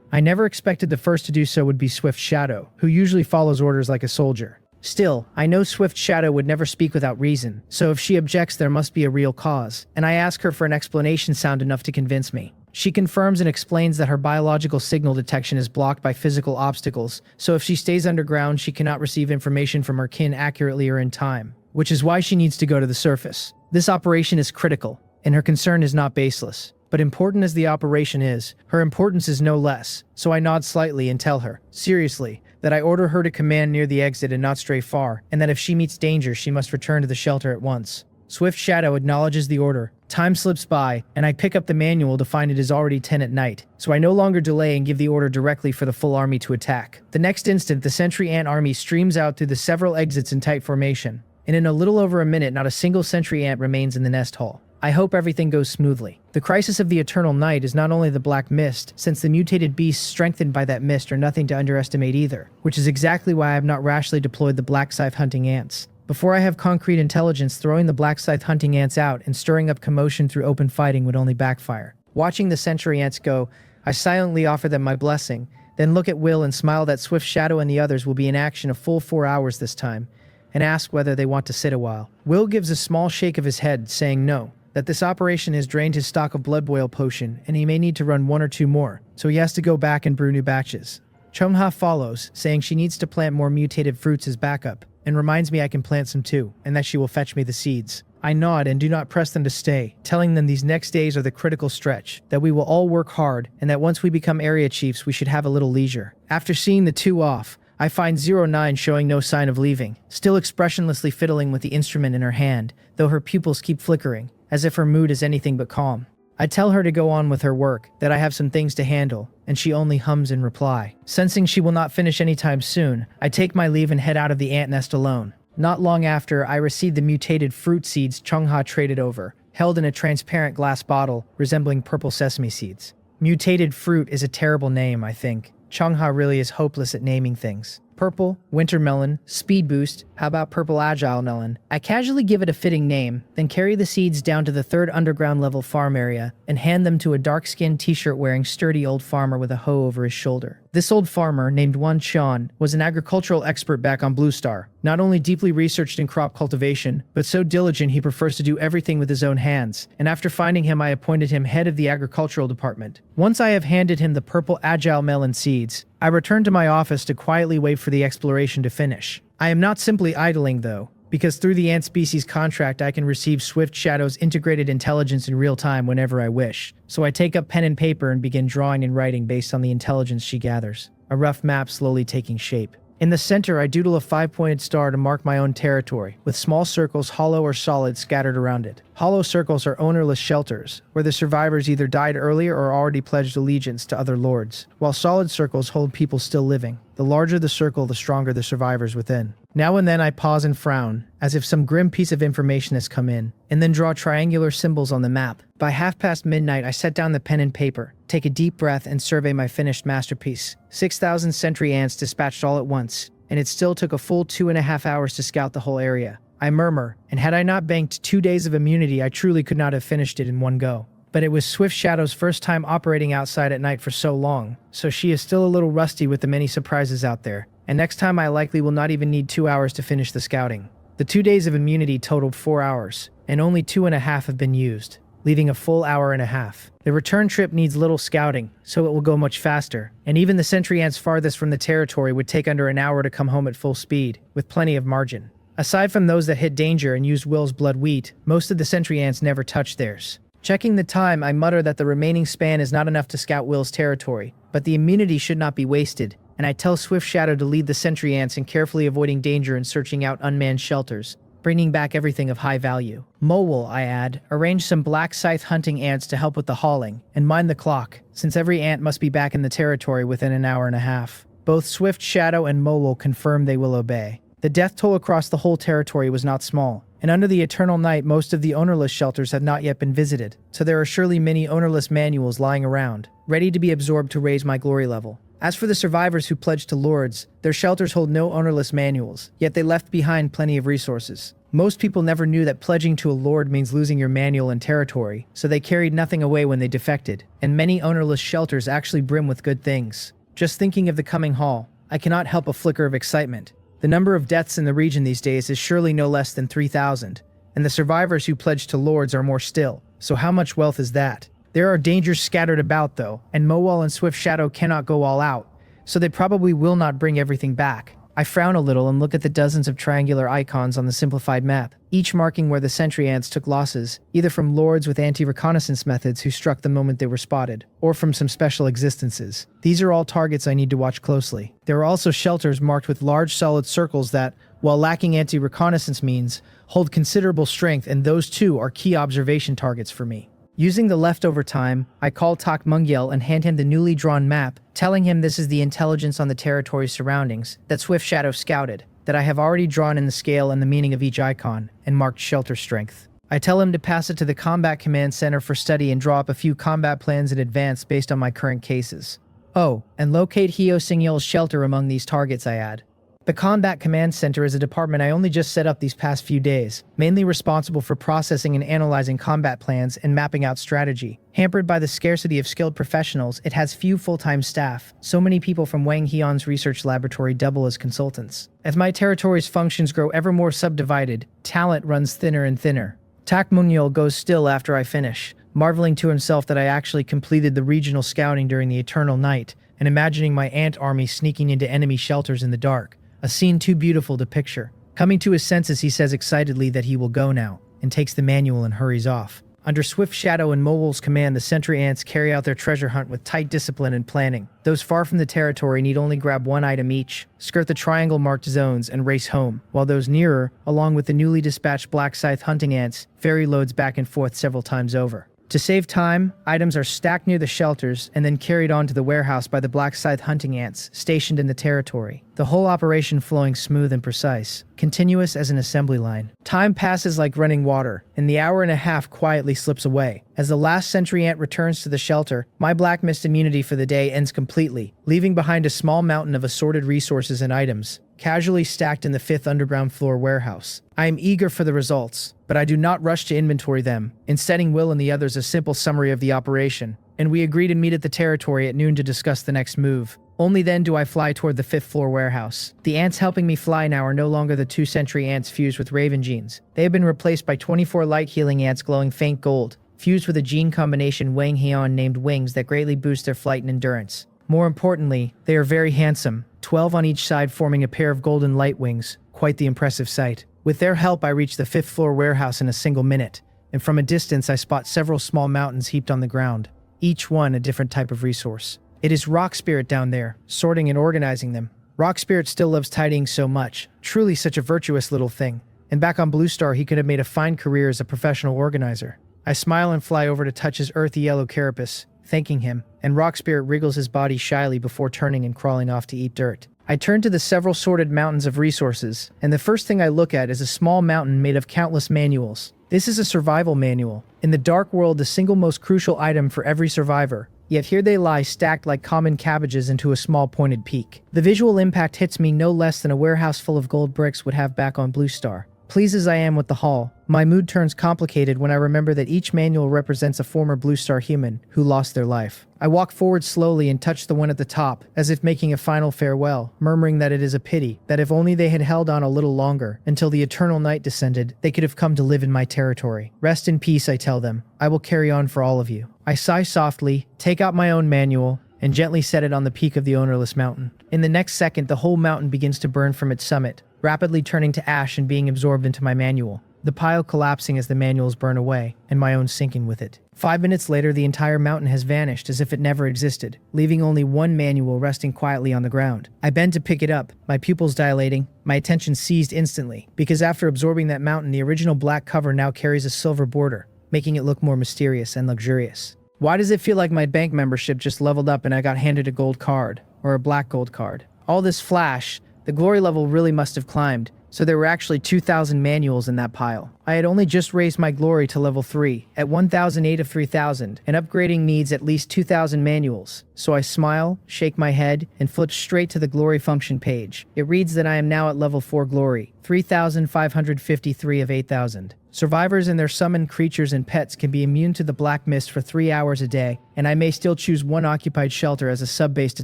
I never expected the first to do so would be Swift Shadow, who usually follows orders like a soldier. Still, I know Swift Shadow would never speak without reason, so if she objects there must be a real cause, and I ask her for an explanation sound enough to convince me. She confirms and explains that her biological signal detection is blocked by physical obstacles, so if she stays underground she cannot receive information from her kin accurately or in time, which is why she needs to go to the surface. This operation is critical, and her concern is not baseless. But important as the operation is, her importance is no less, so I nod slightly and tell her, seriously, that I order her to command near the exit and not stray far, and that if she meets danger she must return to the shelter at once. Swift Shadow acknowledges the order. Time slips by, and I pick up the manual to find it is already 10 at night, so I no longer delay and give the order directly for the full army to attack. The next instant, the sentry ant army streams out through the several exits in tight formation, and in a little over a minute not a single sentry ant remains in the nest hall. I hope everything goes smoothly. The crisis of the eternal night is not only the black mist, since the mutated beasts strengthened by that mist are nothing to underestimate either, which is exactly why I have not rashly deployed the black scythe hunting ants. Before I have concrete intelligence, throwing the black scythe hunting ants out and stirring up commotion through open fighting would only backfire. Watching the sentry ants go, I silently offer them my blessing, then look at Will and smile that Swift Shadow and the others will be in action a full 4 hours this time, and ask whether they want to sit a while. Will gives a small shake of his head, saying no, that this operation has drained his stock of blood boil potion, and he may need to run 1 or 2 more, so he has to go back and brew new batches. Chungha follows, saying she needs to plant more mutated fruits as backup, and reminds me I can plant some too, and that she will fetch me the seeds. I nod and do not press them to stay, telling them these next days are the critical stretch, that we will all work hard, and that once we become area chiefs we should have a little leisure. After seeing the 2 off, I find 09 showing no sign of leaving, still expressionlessly fiddling with the instrument in her hand, though her pupils keep flickering, as if her mood is anything but calm. I tell her to go on with her work, that I have some things to handle, and she only hums in reply. Sensing she will not finish anytime soon, I take my leave and head out of the ant nest alone. Not long after, I received the mutated fruit seeds Chungha traded over, held in a transparent glass bottle resembling purple sesame seeds. Mutated fruit is a terrible name, I think. Chungha really is hopeless at naming things. Purple, winter melon, speed boost, how about purple agile melon? I casually give it a fitting name, then carry the seeds down to the 3rd underground level farm area and hand them to a dark-skinned t-shirt wearing sturdy old farmer with a hoe over his shoulder. This old farmer, named Wan Chan, was an agricultural expert back on Blue Star, not only deeply researched in crop cultivation, but so diligent he prefers to do everything with his own hands, and after finding him I appointed him head of the agricultural department. Once I have handed him the purple agile melon seeds, I return to my office to quietly wait for the exploration to finish. I am not simply idling though, because through the ant species contract I can receive Swift Shadow's integrated intelligence in real time whenever I wish, so I take up pen and paper and begin drawing and writing based on the intelligence she gathers, a rough map slowly taking shape. In the center I doodle a 5-pointed star to mark my own territory, with small circles hollow or solid scattered around it. Hollow circles are ownerless shelters, where the survivors either died earlier or already pledged allegiance to other lords, while solid circles hold people still living. The larger the circle, the stronger the survivors within. Now and then I pause and frown, as if some grim piece of information has come in, and then draw triangular symbols on the map. By midnight I set down the pen and paper, take a deep breath and survey my finished masterpiece. 6,000 sentry ants dispatched all at once, and it still took a full 2.5 hours to scout the whole area. I murmur, and had I not banked 2 days of immunity I truly could not have finished it in one go. But it was Swift Shadow's first time operating outside at night for so long, so she is still a little rusty with the many surprises out there, and next time I likely will not even need 2 hours to finish the scouting. The 2 days of immunity totaled 4 hours, and only 2.5 have been used, leaving a full hour and a half. The return trip needs little scouting, so it will go much faster, and even the sentry ants farthest from the territory would take under an hour to come home at full speed, with plenty of margin. Aside from those that hit danger and used Will's blood wheat, most of the sentry ants never touched theirs. Checking the time, I mutter that the remaining span is not enough to scout Will's territory, but the immunity should not be wasted, and I tell Swift Shadow to lead the sentry ants in carefully avoiding danger and searching out unmanned shelters, bringing back everything of high value. Mo will, I add, arrange some black scythe hunting ants to help with the hauling, and mind the clock, since every ant must be back in the territory within an hour and a half. Both Swift Shadow and Mo will confirm they will obey. The death toll across the whole territory was not small, and under the eternal night most of the ownerless shelters have not yet been visited, so there are surely many ownerless manuals lying around, ready to be absorbed to raise my glory level. As for the survivors who pledged to lords, their shelters hold no ownerless manuals, yet they left behind plenty of resources. Most people never knew that pledging to a lord means losing your manual and territory, so they carried nothing away when they defected, and many ownerless shelters actually brim with good things. Just thinking of the coming haul, I cannot help a flicker of excitement. The number of deaths in the region these days is surely no less than 3,000, and the survivors who pledged to lords are more still, so how much wealth is that? There are dangers scattered about though, and Mowal and Swift Shadow cannot go all out, so they probably will not bring everything back. I frown a little and look at the dozens of triangular icons on the simplified map, each marking where the sentry ants took losses, either from lords with anti-reconnaissance methods who struck the moment they were spotted, or from some special existences. These are all targets I need to watch closely. There are also shelters marked with large solid circles that, while lacking anti-reconnaissance means, hold considerable strength, and those too are key observation targets for me. Using the leftover time, I call Tak Mungyel and hand him the newly drawn map, telling him this is the intelligence on the territory's surroundings that Swift Shadow scouted, that I have already drawn in the scale and the meaning of each icon, and marked shelter strength. I tell him to pass it to the Combat Command Center for study and draw up a few combat plans in advance based on my current cases. Oh, and locate Hyo-Sing-yeol's shelter among these targets, I add. The Combat Command Center is a department I only just set up these past few days, mainly responsible for processing and analyzing combat plans and mapping out strategy. Hampered by the scarcity of skilled professionals, it has few full-time staff. So many people from Wang Hyun's research laboratory double as consultants. As my territory's functions grow ever more subdivided, talent runs thinner and thinner. Tak Munyeol goes still after I finish, marveling to himself that I actually completed the regional scouting during the eternal night, and imagining my ant army sneaking into enemy shelters in the dark. A scene too beautiful to picture. Coming to his senses, he says excitedly that he will go now, and takes the manual and hurries off. Under Swift Shadow and Mowol's command, the sentry ants carry out their treasure hunt with tight discipline and planning. Those far from the territory need only grab one item each, skirt the triangle-marked zones, and race home, while those nearer, along with the newly dispatched black scythe hunting ants, ferry loads back and forth several times over. To save time, items are stacked near the shelters and then carried on to the warehouse by the black scythe hunting ants stationed in the territory, the whole operation flowing smooth and precise, continuous as an assembly line. Time passes like running water, and the hour and a half quietly slips away. As the last sentry ant returns to the shelter, my black mist immunity for the day ends completely, leaving behind a small mountain of assorted resources and items, casually stacked in the 5th underground floor warehouse. I am eager for the results, but I do not rush to inventory them, instead Will and the others a simple summary of the operation, and we agree to meet at the territory at noon to discuss the next move. Only then do I fly toward the 5th floor warehouse. The ants helping me fly now are no longer the 2 sentry ants fused with raven genes. They have been replaced by 24 light healing ants glowing faint gold, fused with a gene combination Wang Hyun named Wings that greatly boost their flight and endurance. More importantly, they are very handsome, 12 on each side forming a pair of golden light wings, quite the impressive sight. With their help, I reach the 5th floor warehouse in a single minute, and from a distance I spot several small mountains heaped on the ground, each one a different type of resource. It is Rock Spirit down there, sorting and organizing them. Rock Spirit still loves tidying so much, truly such a virtuous little thing, and back on Blue Star he could have made a fine career as a professional organizer. I smile and fly over to touch his earthy yellow carapace, thanking him, and Rock Spirit wriggles his body shyly before turning and crawling off to eat dirt. I turn to the several sorted mountains of resources, and the first thing I look at is a small mountain made of countless manuals. This is a survival manual. In the dark world, the single most crucial item for every survivor. Yet here they lie stacked like common cabbages into a small pointed peak. The visual impact hits me no less than a warehouse full of gold bricks would have back on Blue Star. Pleased as I am with the haul, my mood turns complicated when I remember that each manual represents a former Blue Star human who lost their life. I walk forward slowly and touch the one at the top, as if making a final farewell, murmuring that it is a pity, that if only they had held on a little longer, until the eternal night descended, they could have come to live in my territory. Rest in peace, I tell them. I will carry on for all of you. I sigh softly, take out my own manual, and gently set it on the peak of the ownerless mountain. In the next second, the whole mountain begins to burn from its summit, rapidly turning to ash and being absorbed into my manual, the pile collapsing as the manuals burn away, and my own sinking with it. 5 minutes later, the entire mountain has vanished as if it never existed, leaving only one manual resting quietly on the ground. I bend to pick it up, my pupils dilating, my attention seized instantly, because after absorbing that mountain, the original black cover now carries a silver border, making it look more mysterious and luxurious. Why does it feel like my bank membership just leveled up and I got handed a gold card, or a black gold card? All this flash, the glory level really must have climbed, so there were actually 2,000 manuals in that pile. I had only just raised my glory to level 3, at 1,008 of 3,000, and upgrading needs at least 2,000 manuals. So I smile, shake my head, and flip straight to the glory function page. It reads that I am now at level 4 glory, 3,553 of 8,000. Survivors and their summoned creatures and pets can be immune to the black mist for 3 hours a day, and I may still choose one occupied shelter as a sub-base to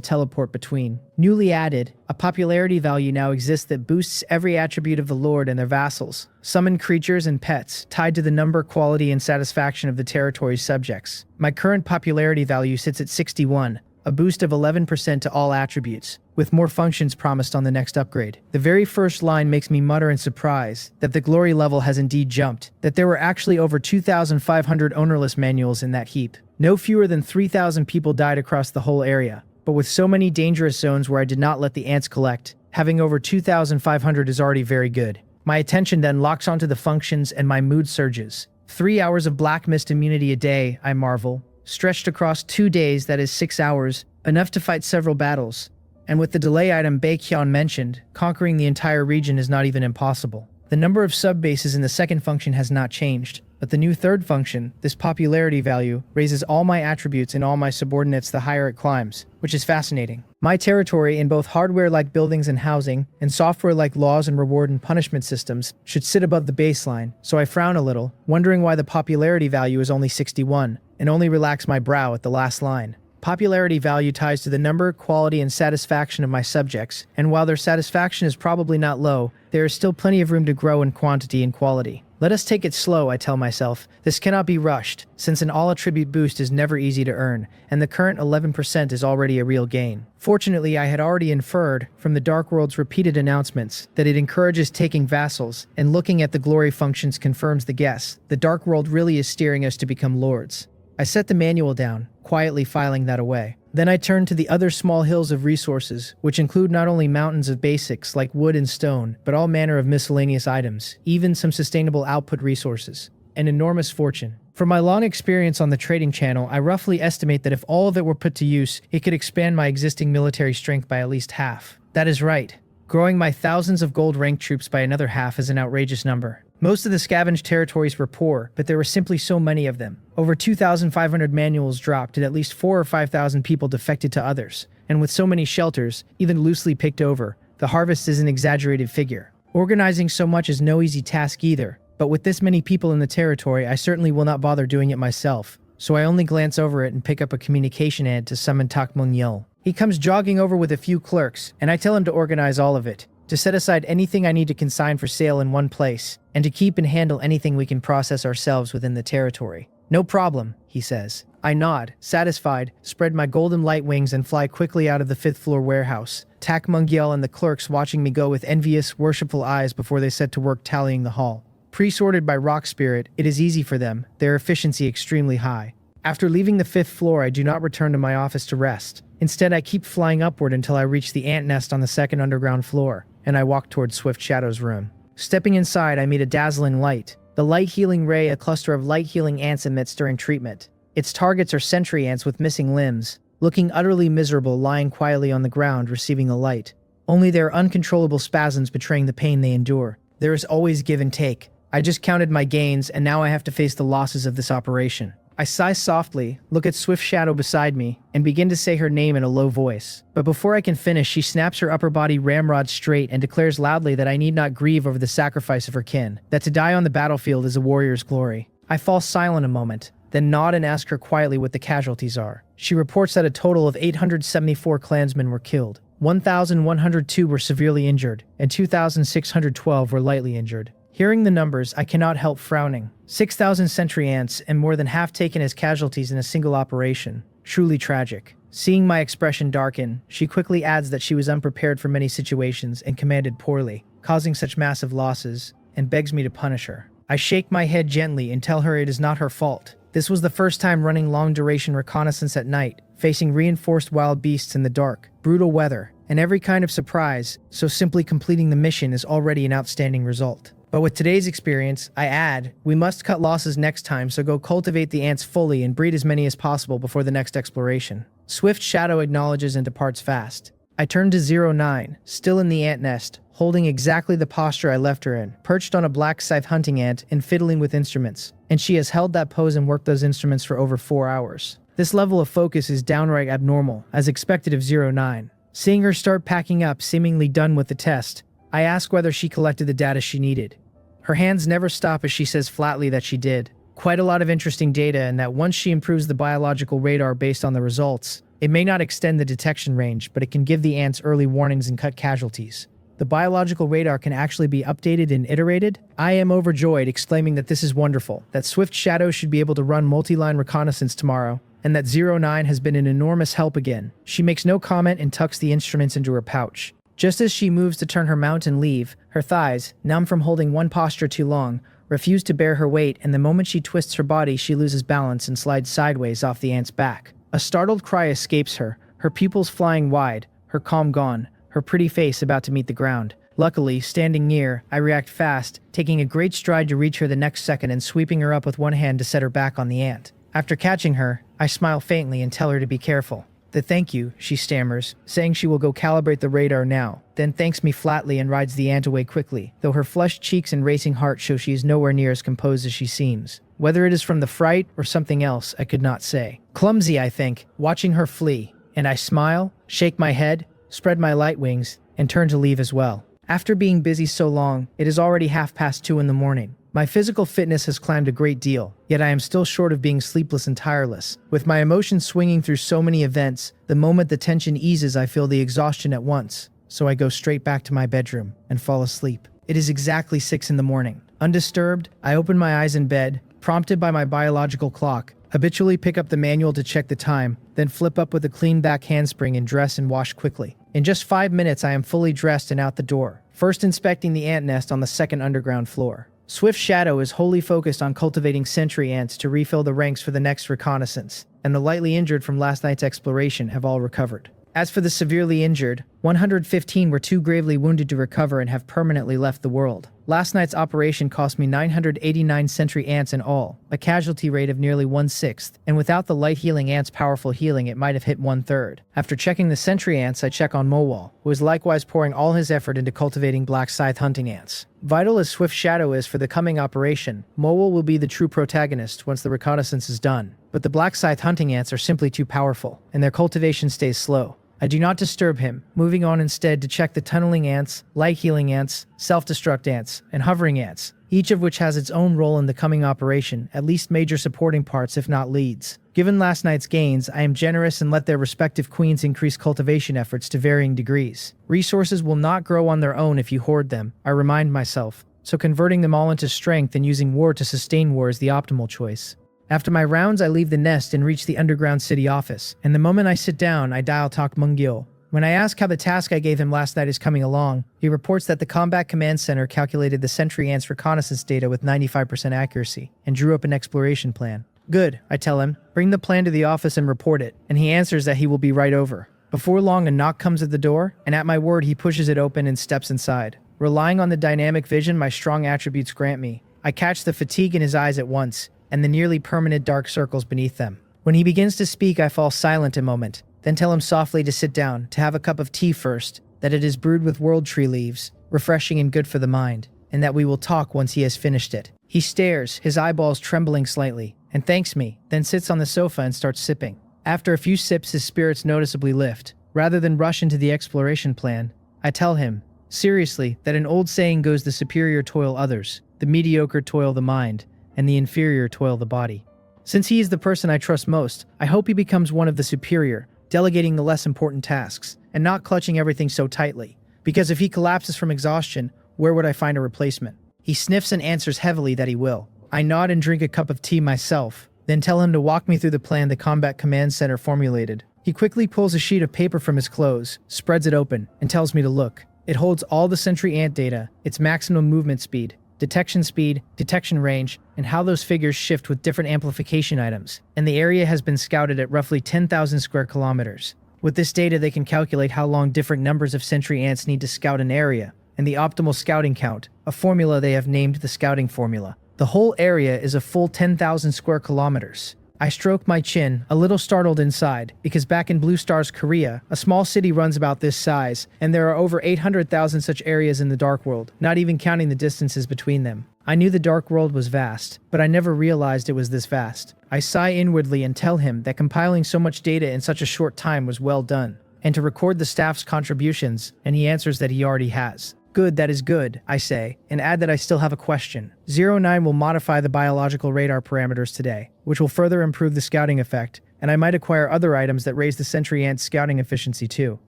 teleport between. Newly added, a popularity value now exists that boosts every attribute of the Lord and their vassals. Summoned creatures and pets, tied to the number, quality, and satisfaction of the territory's subjects. My current popularity value sits at 61, a boost of 11% to all attributes, with more functions promised on the next upgrade. The very first line makes me mutter in surprise that the glory level has indeed jumped, that there were actually over 2,500 ownerless manuals in that heap. No fewer than 3,000 people died across the whole area, but with so many dangerous zones where I did not let the ants collect, having over 2,500 is already very good. My attention then locks onto the functions and my mood surges. 3 hours of black mist immunity a day, I marvel. Stretched across 2 days, that is 6 hours, enough to fight several battles. And with the delay item Baekhyun mentioned, conquering the entire region is not even impossible. The number of sub-bases in the second function has not changed. But the new third function, this popularity value, raises all my attributes and all my subordinates the higher it climbs, which is fascinating. My territory in both hardware like buildings and housing, and software like laws and reward and punishment systems, should sit above the baseline, so I frown a little, wondering why the popularity value is only 61, and only relax my brow at the last line. Popularity value ties to the number, quality, and satisfaction of my subjects, and while their satisfaction is probably not low, there is still plenty of room to grow in quantity and quality. Let us take it slow, I tell myself. This cannot be rushed, since an all-attribute boost is never easy to earn, and the current 11% is already a real gain. Fortunately, I had already inferred, from the Dark World's repeated announcements, that it encourages taking vassals, and looking at the glory functions confirms the guess. The Dark World really is steering us to become lords. I set the manual down, quietly filing that away. Then I turned to the other small hills of resources, which include not only mountains of basics like wood and stone, but all manner of miscellaneous items, even some sustainable output resources. An enormous fortune. From my long experience on the trading channel, I roughly estimate that if all of it were put to use, it could expand my existing military strength by at least half. That is right. Growing my thousands of gold ranked troops by another half is an outrageous number. Most of the scavenged territories were poor, but there were simply so many of them. Over 2,500 manuals dropped and at least 4,000 or 5,000 people defected to others. And with so many shelters, even loosely picked over, the harvest is an exaggerated figure. Organizing so much is no easy task either, but with this many people in the territory, I certainly will not bother doing it myself. So I only glance over it and pick up a communication ad to summon Taming Yul. He comes jogging over with a few clerks, and I tell him to organize all of it. To set aside anything I need to consign for sale in one place, and to keep and handle anything we can process ourselves within the territory. No problem, he says. I nod, satisfied, spread my golden light wings and fly quickly out of the 5th floor warehouse, Taming Yul and the clerks watching me go with envious, worshipful eyes before they set to work tallying the haul. Pre-sorted by rock spirit, it is easy for them, their efficiency extremely high. After leaving the 5th floor, I do not return to my office to rest. Instead, I keep flying upward until I reach the ant nest on the 2nd underground floor, and I walk toward Swift Shadow's room. Stepping inside, I meet a dazzling light. The light-healing ray a cluster of light-healing ants emits during treatment. Its targets are sentry ants with missing limbs, looking utterly miserable lying quietly on the ground receiving the light. Only their uncontrollable spasms betraying the pain they endure. There is always give and take. I just counted my gains, and now I have to face the losses of this operation. I sigh softly, look at Swift Shadow beside me, and begin to say her name in a low voice. But before I can finish, she snaps her upper body ramrod straight and declares loudly that I need not grieve over the sacrifice of her kin, that to die on the battlefield is a warrior's glory. I fall silent a moment, then nod and ask her quietly what the casualties are. She reports that a total of 874 clansmen were killed, 1,102 were severely injured, and 2,612 were lightly injured. Hearing the numbers, I cannot help frowning. 6,000 sentry ants, and more than half taken as casualties in a single operation. Truly tragic. Seeing my expression darken, she quickly adds that she was unprepared for many situations and commanded poorly, causing such massive losses, and begs me to punish her. I shake my head gently and tell her it is not her fault. This was the first time running long-duration reconnaissance at night, facing reinforced wild beasts in the dark, brutal weather, and every kind of surprise, so simply completing the mission is already an outstanding result. But with today's experience, I add, we must cut losses next time, so go cultivate the ants fully and breed as many as possible before the next exploration. Swift Shadow acknowledges and departs fast. I turn to 09, still in the ant nest, holding exactly the posture I left her in, perched on a black scythe hunting ant and fiddling with instruments. And she has held that pose and worked those instruments for over 4 hours. This level of focus is downright abnormal, as expected of 09. Seeing her start packing up, seemingly done with the test, I ask whether she collected the data she needed. Her hands never stop as she says flatly that she did. Quite a lot of interesting data, and that once she improves the biological radar based on the results, it may not extend the detection range, but it can give the ants early warnings and cut casualties. The biological radar can actually be updated and iterated. I am overjoyed, exclaiming that this is wonderful, that Swift Shadow should be able to run multi-line reconnaissance tomorrow, and that 09 has been an enormous help again. She makes no comment and tucks the instruments into her pouch. Just as she moves to turn her mount and leave, her thighs, numb from holding one posture too long, refuse to bear her weight, and the moment she twists her body, she loses balance and slides sideways off the ant's back. A startled cry escapes her, her pupils flying wide, her calm gone, her pretty face about to meet the ground. Luckily, standing near, I react fast, taking a great stride to reach her the next second and sweeping her up with one hand to set her back on the ant. After catching her, I smile faintly and tell her to be careful. Thank you, she stammers, saying she will go calibrate the radar now, then thanks me flatly and rides the ant away quickly, though her flushed cheeks and racing heart show she is nowhere near as composed as she seems. Whether it is from the fright or something else, I could not say. Clumsy, I think, watching her flee, and I smile, shake my head, spread my light wings, and turn to leave as well. After being busy so long, it is already 2:30 in the morning. My physical fitness has climbed a great deal, yet I am still short of being sleepless and tireless. With my emotions swinging through so many events, the moment the tension eases I feel the exhaustion at once, so I go straight back to my bedroom and fall asleep. It is exactly 6 in the morning. Undisturbed, I open my eyes in bed, prompted by my biological clock, habitually pick up the manual to check the time, then flip up with a clean back handspring and dress and wash quickly. In just 5 minutes I am fully dressed and out the door, first inspecting the ant nest on the second underground floor. Swift Shadow is wholly focused on cultivating sentry ants to refill the ranks for the next reconnaissance, and the lightly injured from last night's exploration have all recovered. As for the severely injured, 115 were too gravely wounded to recover and have permanently left the world. Last night's operation cost me 989 sentry ants in all, a casualty rate of nearly 1/6, and without the light healing ants' powerful healing it might have hit 1/3. After checking the sentry ants, I check on Manhwa, who is likewise pouring all his effort into cultivating black scythe hunting ants. Vital as Swift Shadow is for the coming operation, Manhwa will be the true protagonist once the reconnaissance is done. But the black scythe hunting ants are simply too powerful, and their cultivation stays slow. I do not disturb him, moving on instead to check the tunneling ants, light healing ants, self-destruct ants, and hovering ants, each of which has its own role in the coming operation, at least major supporting parts if not leads. Given last night's gains, I am generous and let their respective queens increase cultivation efforts to varying degrees. Resources will not grow on their own if you hoard them, I remind myself, so converting them all into strength and using war to sustain war is the optimal choice. After my rounds, I leave the nest and reach the underground city office, and the moment I sit down, I dial Talk Mungil. When I ask how the task I gave him last night is coming along, he reports that the Combat Command Center calculated the sentry ants' reconnaissance data with 95% accuracy, and drew up an exploration plan. Good, I tell him. Bring the plan to the office and report it, and he answers that he will be right over. Before long, a knock comes at the door, and at my word, he pushes it open and steps inside. Relying on the dynamic vision my strong attributes grant me, I catch the fatigue in his eyes at once, and the nearly permanent dark circles beneath them. When he begins to speak, I fall silent a moment, then tell him softly to sit down, to have a cup of tea first, that it is brewed with world tree leaves, refreshing and good for the mind, and that we will talk once he has finished it. He stares, his eyeballs trembling slightly, and thanks me, then sits on the sofa and starts sipping. After a few sips, his spirits noticeably lift. Rather than rush into the exploration plan, I tell him, seriously, that an old saying goes, the superior toil others, the mediocre toil the mind, and the inferior toil the body. Since he is the person I trust most, I hope he becomes one of the superior, delegating the less important tasks, and not clutching everything so tightly. Because if he collapses from exhaustion, where would I find a replacement? He sniffs and answers heavily that he will. I nod and drink a cup of tea myself, then tell him to walk me through the plan the Combat Command Center formulated. He quickly pulls a sheet of paper from his clothes, spreads it open, and tells me to look. It holds all the sentry ant data, its maximum movement speed, detection speed, detection range, and how those figures shift with different amplification items, and the area has been scouted at roughly 10,000 square kilometers. With this data, they can calculate how long different numbers of sentry ants need to scout an area, and the optimal scouting count, a formula they have named the scouting formula. The whole area is a full 10,000 square kilometers. I stroke my chin, a little startled inside, because back in Blue Star's Korea, a small city runs about this size, and there are over 800,000 such areas in the Dark World, not even counting the distances between them. I knew the Dark World was vast, but I never realized it was this vast. I sigh inwardly and tell him that compiling so much data in such a short time was well done, and to record the staff's contributions, and he answers that he already has. Good, that is good, I say, and add that I still have a question. 09 will modify the biological radar parameters today, which will further improve the scouting effect, and I might acquire other items that raise the sentry ant's scouting efficiency too.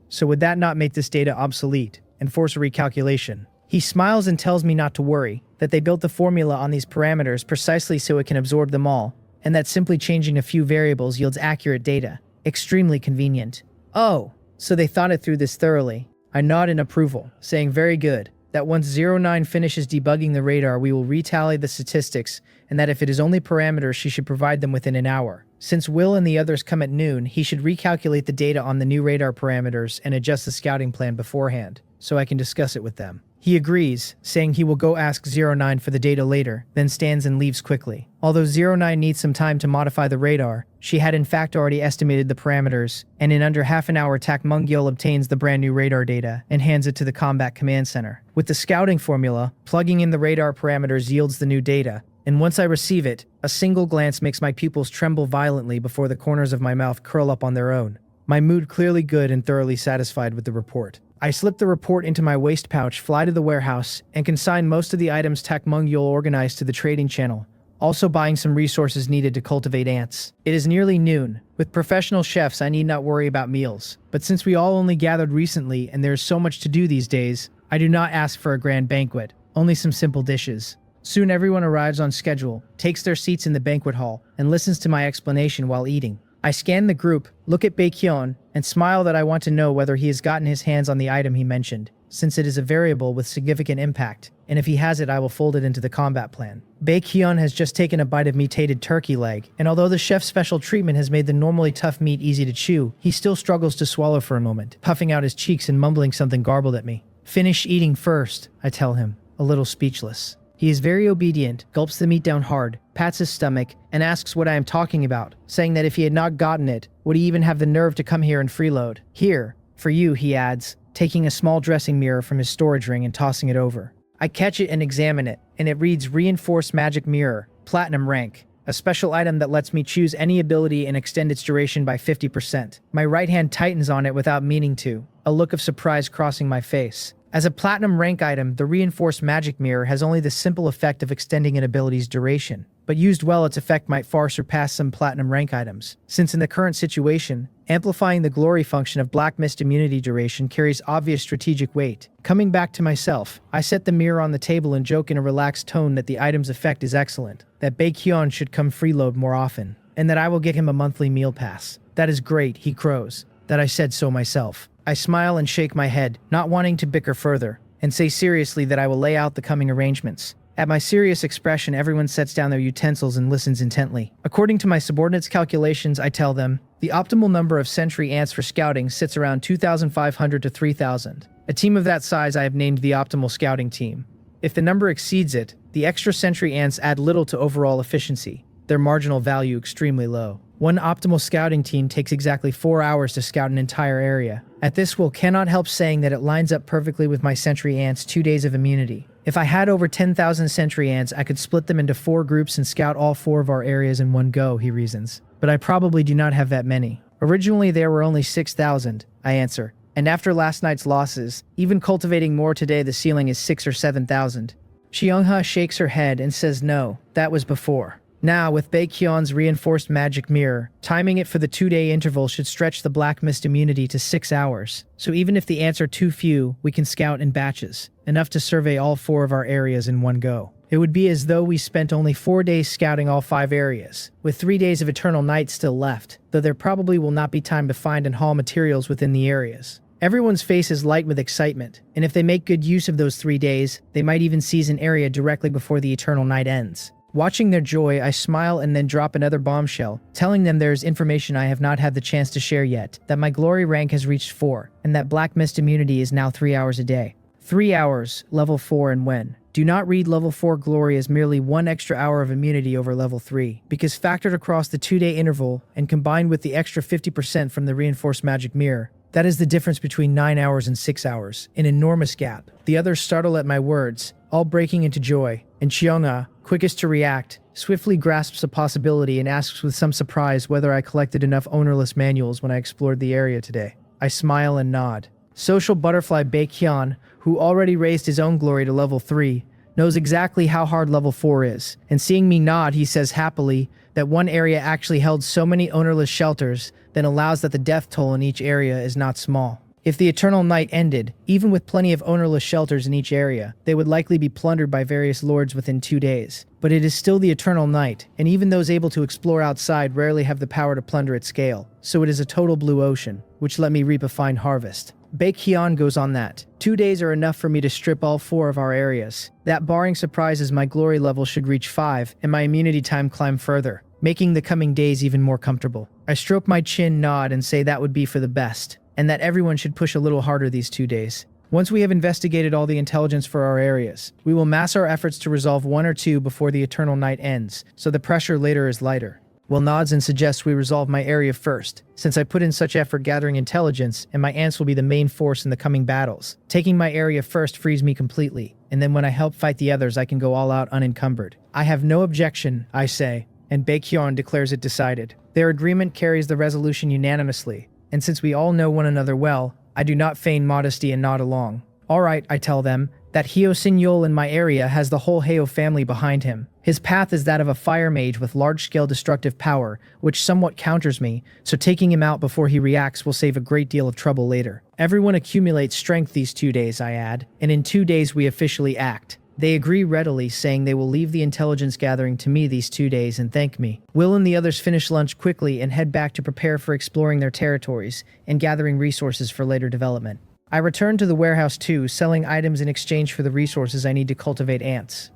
So would that not make this data obsolete, and force a recalculation? He smiles and tells me not to worry, that they built the formula on these parameters precisely so it can absorb them all, and that simply changing a few variables yields accurate data. Extremely convenient. Oh, so they thought it through this thoroughly. I nod in approval, saying very good, that once 09 finishes debugging the radar we will retally the statistics, and that if it is only parameters she should provide them within an hour. Since Will and the others come at noon, he should recalculate the data on the new radar parameters and adjust the scouting plan beforehand, so I can discuss it with them. He agrees, saying he will go ask 09 for the data later, then stands and leaves quickly. Although 09 needs some time to modify the radar, she had in fact already estimated the parameters, and in under half an hour Takmungyol obtains the brand new radar data and hands it to the Combat Command Center. With the scouting formula, plugging in the radar parameters yields the new data, and once I receive it, a single glance makes my pupils tremble violently before the corners of my mouth curl up on their own. My mood clearly good and thoroughly satisfied with the report. I slip the report into my waist pouch, fly to the warehouse, and consign most of the items Takmungyol organized to the trading channel, also buying some resources needed to cultivate ants. It is nearly noon. With professional chefs, I need not worry about meals. But since we all only gathered recently and there is so much to do these days, I do not ask for a grand banquet, only some simple dishes. Soon everyone arrives on schedule, takes their seats in the banquet hall, and listens to my explanation while eating. I scan the group, look at Baekhyun, and smile that I want to know whether he has gotten his hands on the item he mentioned, since it is a variable with significant impact, and if he has it I will fold it into the combat plan. Baekhyun has just taken a bite of mutated turkey leg, and although the chef's special treatment has made the normally tough meat easy to chew, he still struggles to swallow for a moment, puffing out his cheeks and mumbling something garbled at me. "Finish eating first," I tell him, a little speechless. He is very obedient, gulps the meat down hard, pats his stomach, and asks what I am talking about, saying that if he had not gotten it, would he even have the nerve to come here and freeload? "Here, for you," he adds, taking a small dressing mirror from his storage ring and tossing it over. I catch it and examine it, and it reads Reinforced Magic Mirror, Platinum Rank, a special item that lets me choose any ability and extend its duration by 50%. My right hand tightens on it without meaning to, a look of surprise crossing my face. As a platinum rank item, the Reinforced Magic Mirror has only the simple effect of extending an ability's duration, but used well its effect might far surpass some platinum rank items, since in the current situation, amplifying the glory function of Black Mist immunity duration carries obvious strategic weight. Coming back to myself, I set the mirror on the table and joke in a relaxed tone that the item's effect is excellent, that Baekhyun should come freeload more often, and that I will get him a monthly meal pass. "That is great," he crows, "that I said so myself." I smile and shake my head, not wanting to bicker further, and say seriously that I will lay out the coming arrangements. At my serious expression, everyone sets down their utensils and listens intently. According to my subordinates' calculations, I tell them, the optimal number of sentry ants for scouting sits around 2,500 to 3,000. A team of that size I have named the optimal scouting team. If the number exceeds it, the extra sentry ants add little to overall efficiency, their marginal value extremely low. One optimal scouting team takes exactly 4 hours to scout an entire area. At this will cannot help saying that it lines up perfectly with my sentry ants' 2 days of immunity. If I had over 10,000 sentry ants, I could split them into 4 groups and scout all 4 of our areas in one go, he reasons. But I probably do not have that many. Originally there were only 6,000, I answer. And after last night's losses, even cultivating more today the ceiling is 6 or 7,000. Cheongha shakes her head and says no, that was before. Now, with Baekhyun's Reinforced Magic Mirror, timing it for the 2-day interval should stretch the Black Mist immunity to 6 hours. So even if the ants are too few, we can scout in batches, enough to survey all 4 of our areas in one go. It would be as though we spent only 4 days scouting all 5 areas, with 3 days of eternal night still left, though there probably will not be time to find and haul materials within the areas. Everyone's face is light with excitement, and if they make good use of those 3 days, they might even seize an area directly before the eternal night ends. Watching their joy, I smile and then drop another bombshell, telling them there is information I have not had the chance to share yet, that my glory rank has reached 4, and that Black Mist immunity is now 3 hours a day. 3 hours, level 4 and when. Do not read level 4 glory as merely 1 extra hour of immunity over level 3, because factored across the 2-day interval and combined with the extra 50% from the Reinforced Magic Mirror, that is the difference between 9 hours and 6 hours, an enormous gap. The others startle at my words, all breaking into joy, and Cheongha, quickest to react, swiftly grasps a possibility and asks with some surprise whether I collected enough ownerless manuals when I explored the area today. I smile and nod. Social butterfly Baekhyun, who already raised his own glory to level 3, knows exactly how hard level 4 is, and seeing me nod, he says happily that one area actually held so many ownerless shelters that allows that the death toll in each area is not small. If the eternal night ended, even with plenty of ownerless shelters in each area, they would likely be plundered by various lords within 2 days. But it is still the eternal night, and even those able to explore outside rarely have the power to plunder at scale, so it is a total blue ocean, which let me reap a fine harvest. Baekhyun goes on that 2 days are enough for me to strip all 4 of our areas. That barring surprises my glory level should reach 5, and my immunity time climb further, making the coming days even more comfortable. I stroke my chin, nod, and say that would be for the best, and that everyone should push a little harder these 2 days. Once we have investigated all the intelligence for our areas, we will mass our efforts to resolve one or two before the eternal night ends, so the pressure later is lighter. Will nods and suggests we resolve my area first, since I put in such effort gathering intelligence, and my ants will be the main force in the coming battles. Taking my area first frees me completely, and then when I help fight the others I can go all out unencumbered. I have no objection, I say, and Baekhyun declares it decided. Their agreement carries the resolution unanimously, and since we all know one another well, I do not feign modesty and nod along. Alright, I tell them, that Hyo Sin-yeol in my area has the whole Heo family behind him. His path is that of a fire mage with large-scale destructive power, which somewhat counters me, so taking him out before he reacts will save a great deal of trouble later. Everyone accumulates strength these 2 days, I add, and in 2 days we officially act. They agree readily, saying they will leave the intelligence gathering to me these 2 days and thank me. Will and the others finish lunch quickly and head back to prepare for exploring their territories and gathering resources for later development. I return to the warehouse too, selling items in exchange for the resources I need to cultivate ants.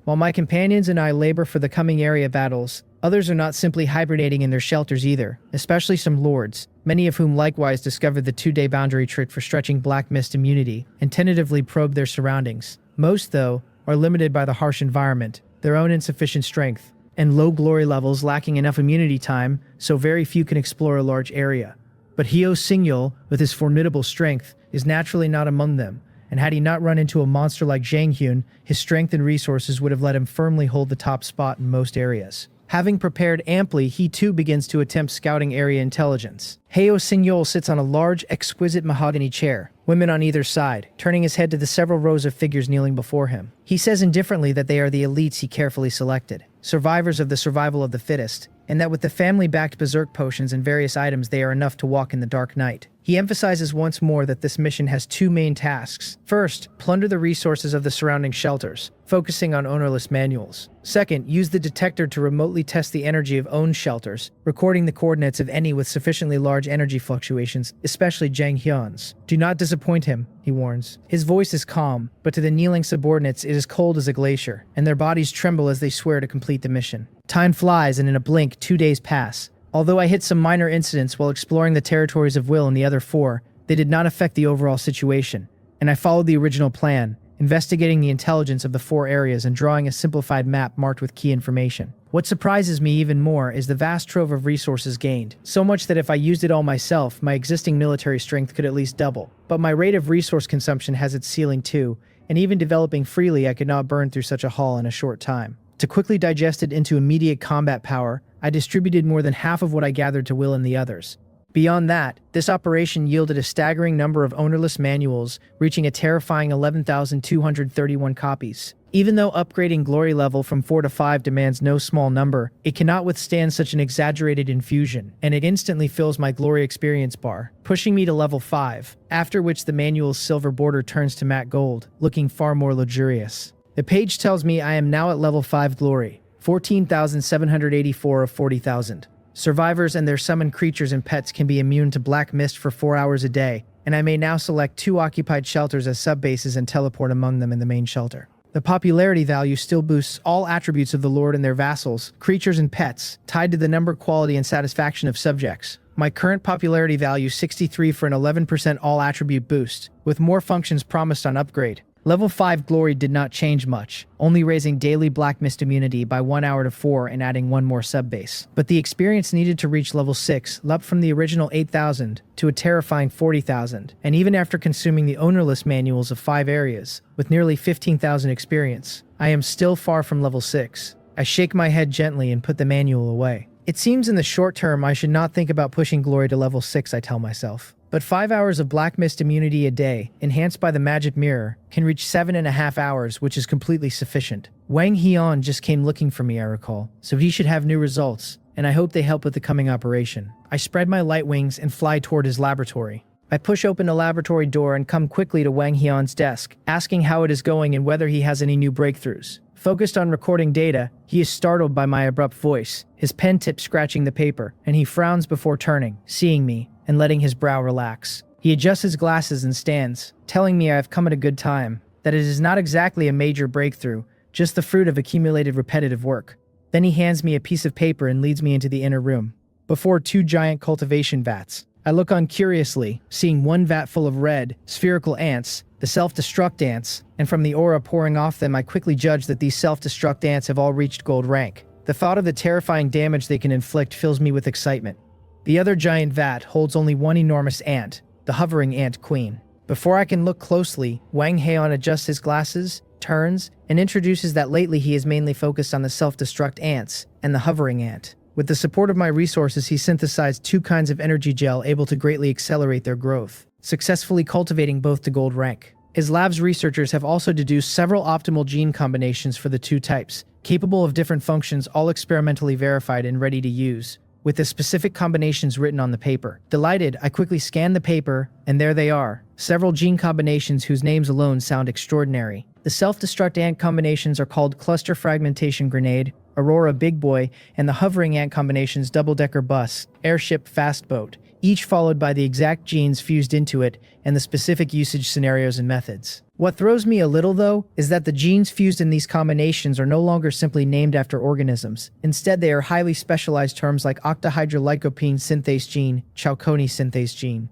While my companions and I labor for the coming area battles, others are not simply hibernating in their shelters either, especially some lords, many of whom likewise discovered the 2-day boundary trick for stretching black mist immunity and tentatively probe their surroundings. Most, though, are limited by the harsh environment, their own insufficient strength, and low glory levels lacking enough immunity time, so very few can explore a large area. But Hyo Sin-yeol, with his formidable strength, is naturally not among them, and had he not run into a monster like Jang Hyun, his strength and resources would have let him firmly hold the top spot in most areas. Having prepared amply, he too begins to attempt scouting area intelligence. Hyo Sin-yeol sits on a large, exquisite mahogany chair, women on either side, turning his head to the several rows of figures kneeling before him. He says indifferently that they are the elites he carefully selected, survivors of the survival of the fittest, and that with the family-backed berserk potions and various items they are enough to walk in the dark night. He emphasizes once more that this mission has 2 main tasks. First, plunder the resources of the surrounding shelters, focusing on ownerless manuals. Second, use the detector to remotely test the energy of owned shelters, recording the coordinates of any with sufficiently large energy fluctuations, especially Jang Hyun's. Do not disappoint him, he warns. His voice is calm, but to the kneeling subordinates it is cold as a glacier, and their bodies tremble as they swear to complete the mission. Time flies, and in a blink, 2 days pass. Although I hit some minor incidents while exploring the territories of Will and the other 4, they did not affect the overall situation, and I followed the original plan, investigating the intelligence of the 4 areas and drawing a simplified map marked with key information. What surprises me even more is the vast trove of resources gained, so much that if I used it all myself, my existing military strength could at least double. But my rate of resource consumption has its ceiling too, and even developing freely I could not burn through such a haul in a short time. To quickly digest it into immediate combat power, I distributed more than half of what I gathered to Will and the others. Beyond that, this operation yielded a staggering number of ownerless manuals, reaching a terrifying 11,231 copies. Even though upgrading glory level from 4 to 5 demands no small number, it cannot withstand such an exaggerated infusion, and it instantly fills my glory experience bar, pushing me to level 5, after which the manual's silver border turns to matte gold, looking far more luxurious. The page tells me I am now at level 5 glory, 14,784 of 40,000. Survivors and their summoned creatures and pets can be immune to black mist for 4 hours a day, and I may now select 2 occupied shelters as sub-bases and teleport among them in the main shelter. The popularity value still boosts all attributes of the Lord and their vassals, creatures and pets, tied to the number, quality, and satisfaction of subjects. My current popularity value 63 for an 11% all attribute boost, with more functions promised on upgrade. Level 5 glory did not change much, only raising daily black mist immunity by 1 hour to 4 and adding 1 more sub-base. But the experience needed to reach level 6 leapt from the original 8,000 to a terrifying 40,000, and even after consuming the ownerless manuals of 5 areas, with nearly 15,000 experience, I am still far from level 6. I shake my head gently and put the manual away. It seems in the short term I should not think about pushing glory to level 6, I tell myself. But 5 hours of black mist immunity a day, enhanced by the magic mirror, can reach 7.5 hours, which is completely sufficient. Wang Hyun just came looking for me, I recall, so he should have new results, and I hope they help with the coming operation. I spread my light wings and fly toward his laboratory. I push open the laboratory door and come quickly to Wang Hyun's desk, asking how it is going and whether he has any new breakthroughs. Focused on recording data, he is startled by my abrupt voice, his pen tip scratching the paper, and he frowns before turning, seeing me, and letting his brow relax. He adjusts his glasses and stands, telling me I have come at a good time, that it is not exactly a major breakthrough, just the fruit of accumulated repetitive work. Then he hands me a piece of paper and leads me into the inner room. Before 2 giant cultivation vats, I look on curiously, seeing 1 vat full of red, spherical ants, the self-destruct ants, and from the aura pouring off them I quickly judge that these self-destruct ants have all reached gold rank. The thought of the terrifying damage they can inflict fills me with excitement. The other giant vat holds only one enormous ant, the hovering ant queen. Before I can look closely, Wang Heian adjusts his glasses, turns, and introduces that lately he is mainly focused on the self-destruct ants and the hovering ant. With the support of my resources, he synthesized 2 kinds of energy gel able to greatly accelerate their growth, successfully cultivating both to gold rank. His lab's researchers have also deduced several optimal gene combinations for the 2 types, capable of different functions, all experimentally verified and ready to use, with the specific combinations written on the paper. Delighted, I quickly scan the paper, and there they are, several gene combinations whose names alone sound extraordinary. The self-destruct ant combinations are called Cluster Fragmentation Grenade, Aurora Big Boy, and the hovering ant combinations Double-Decker Bus, Airship Fast Boat, each followed by the exact genes fused into it and the specific usage scenarios and methods. What throws me a little, though, is that the genes fused in these combinations are no longer simply named after organisms. Instead, they are highly specialized terms like octahydrolycopene synthase gene, Chauconi synthase gene.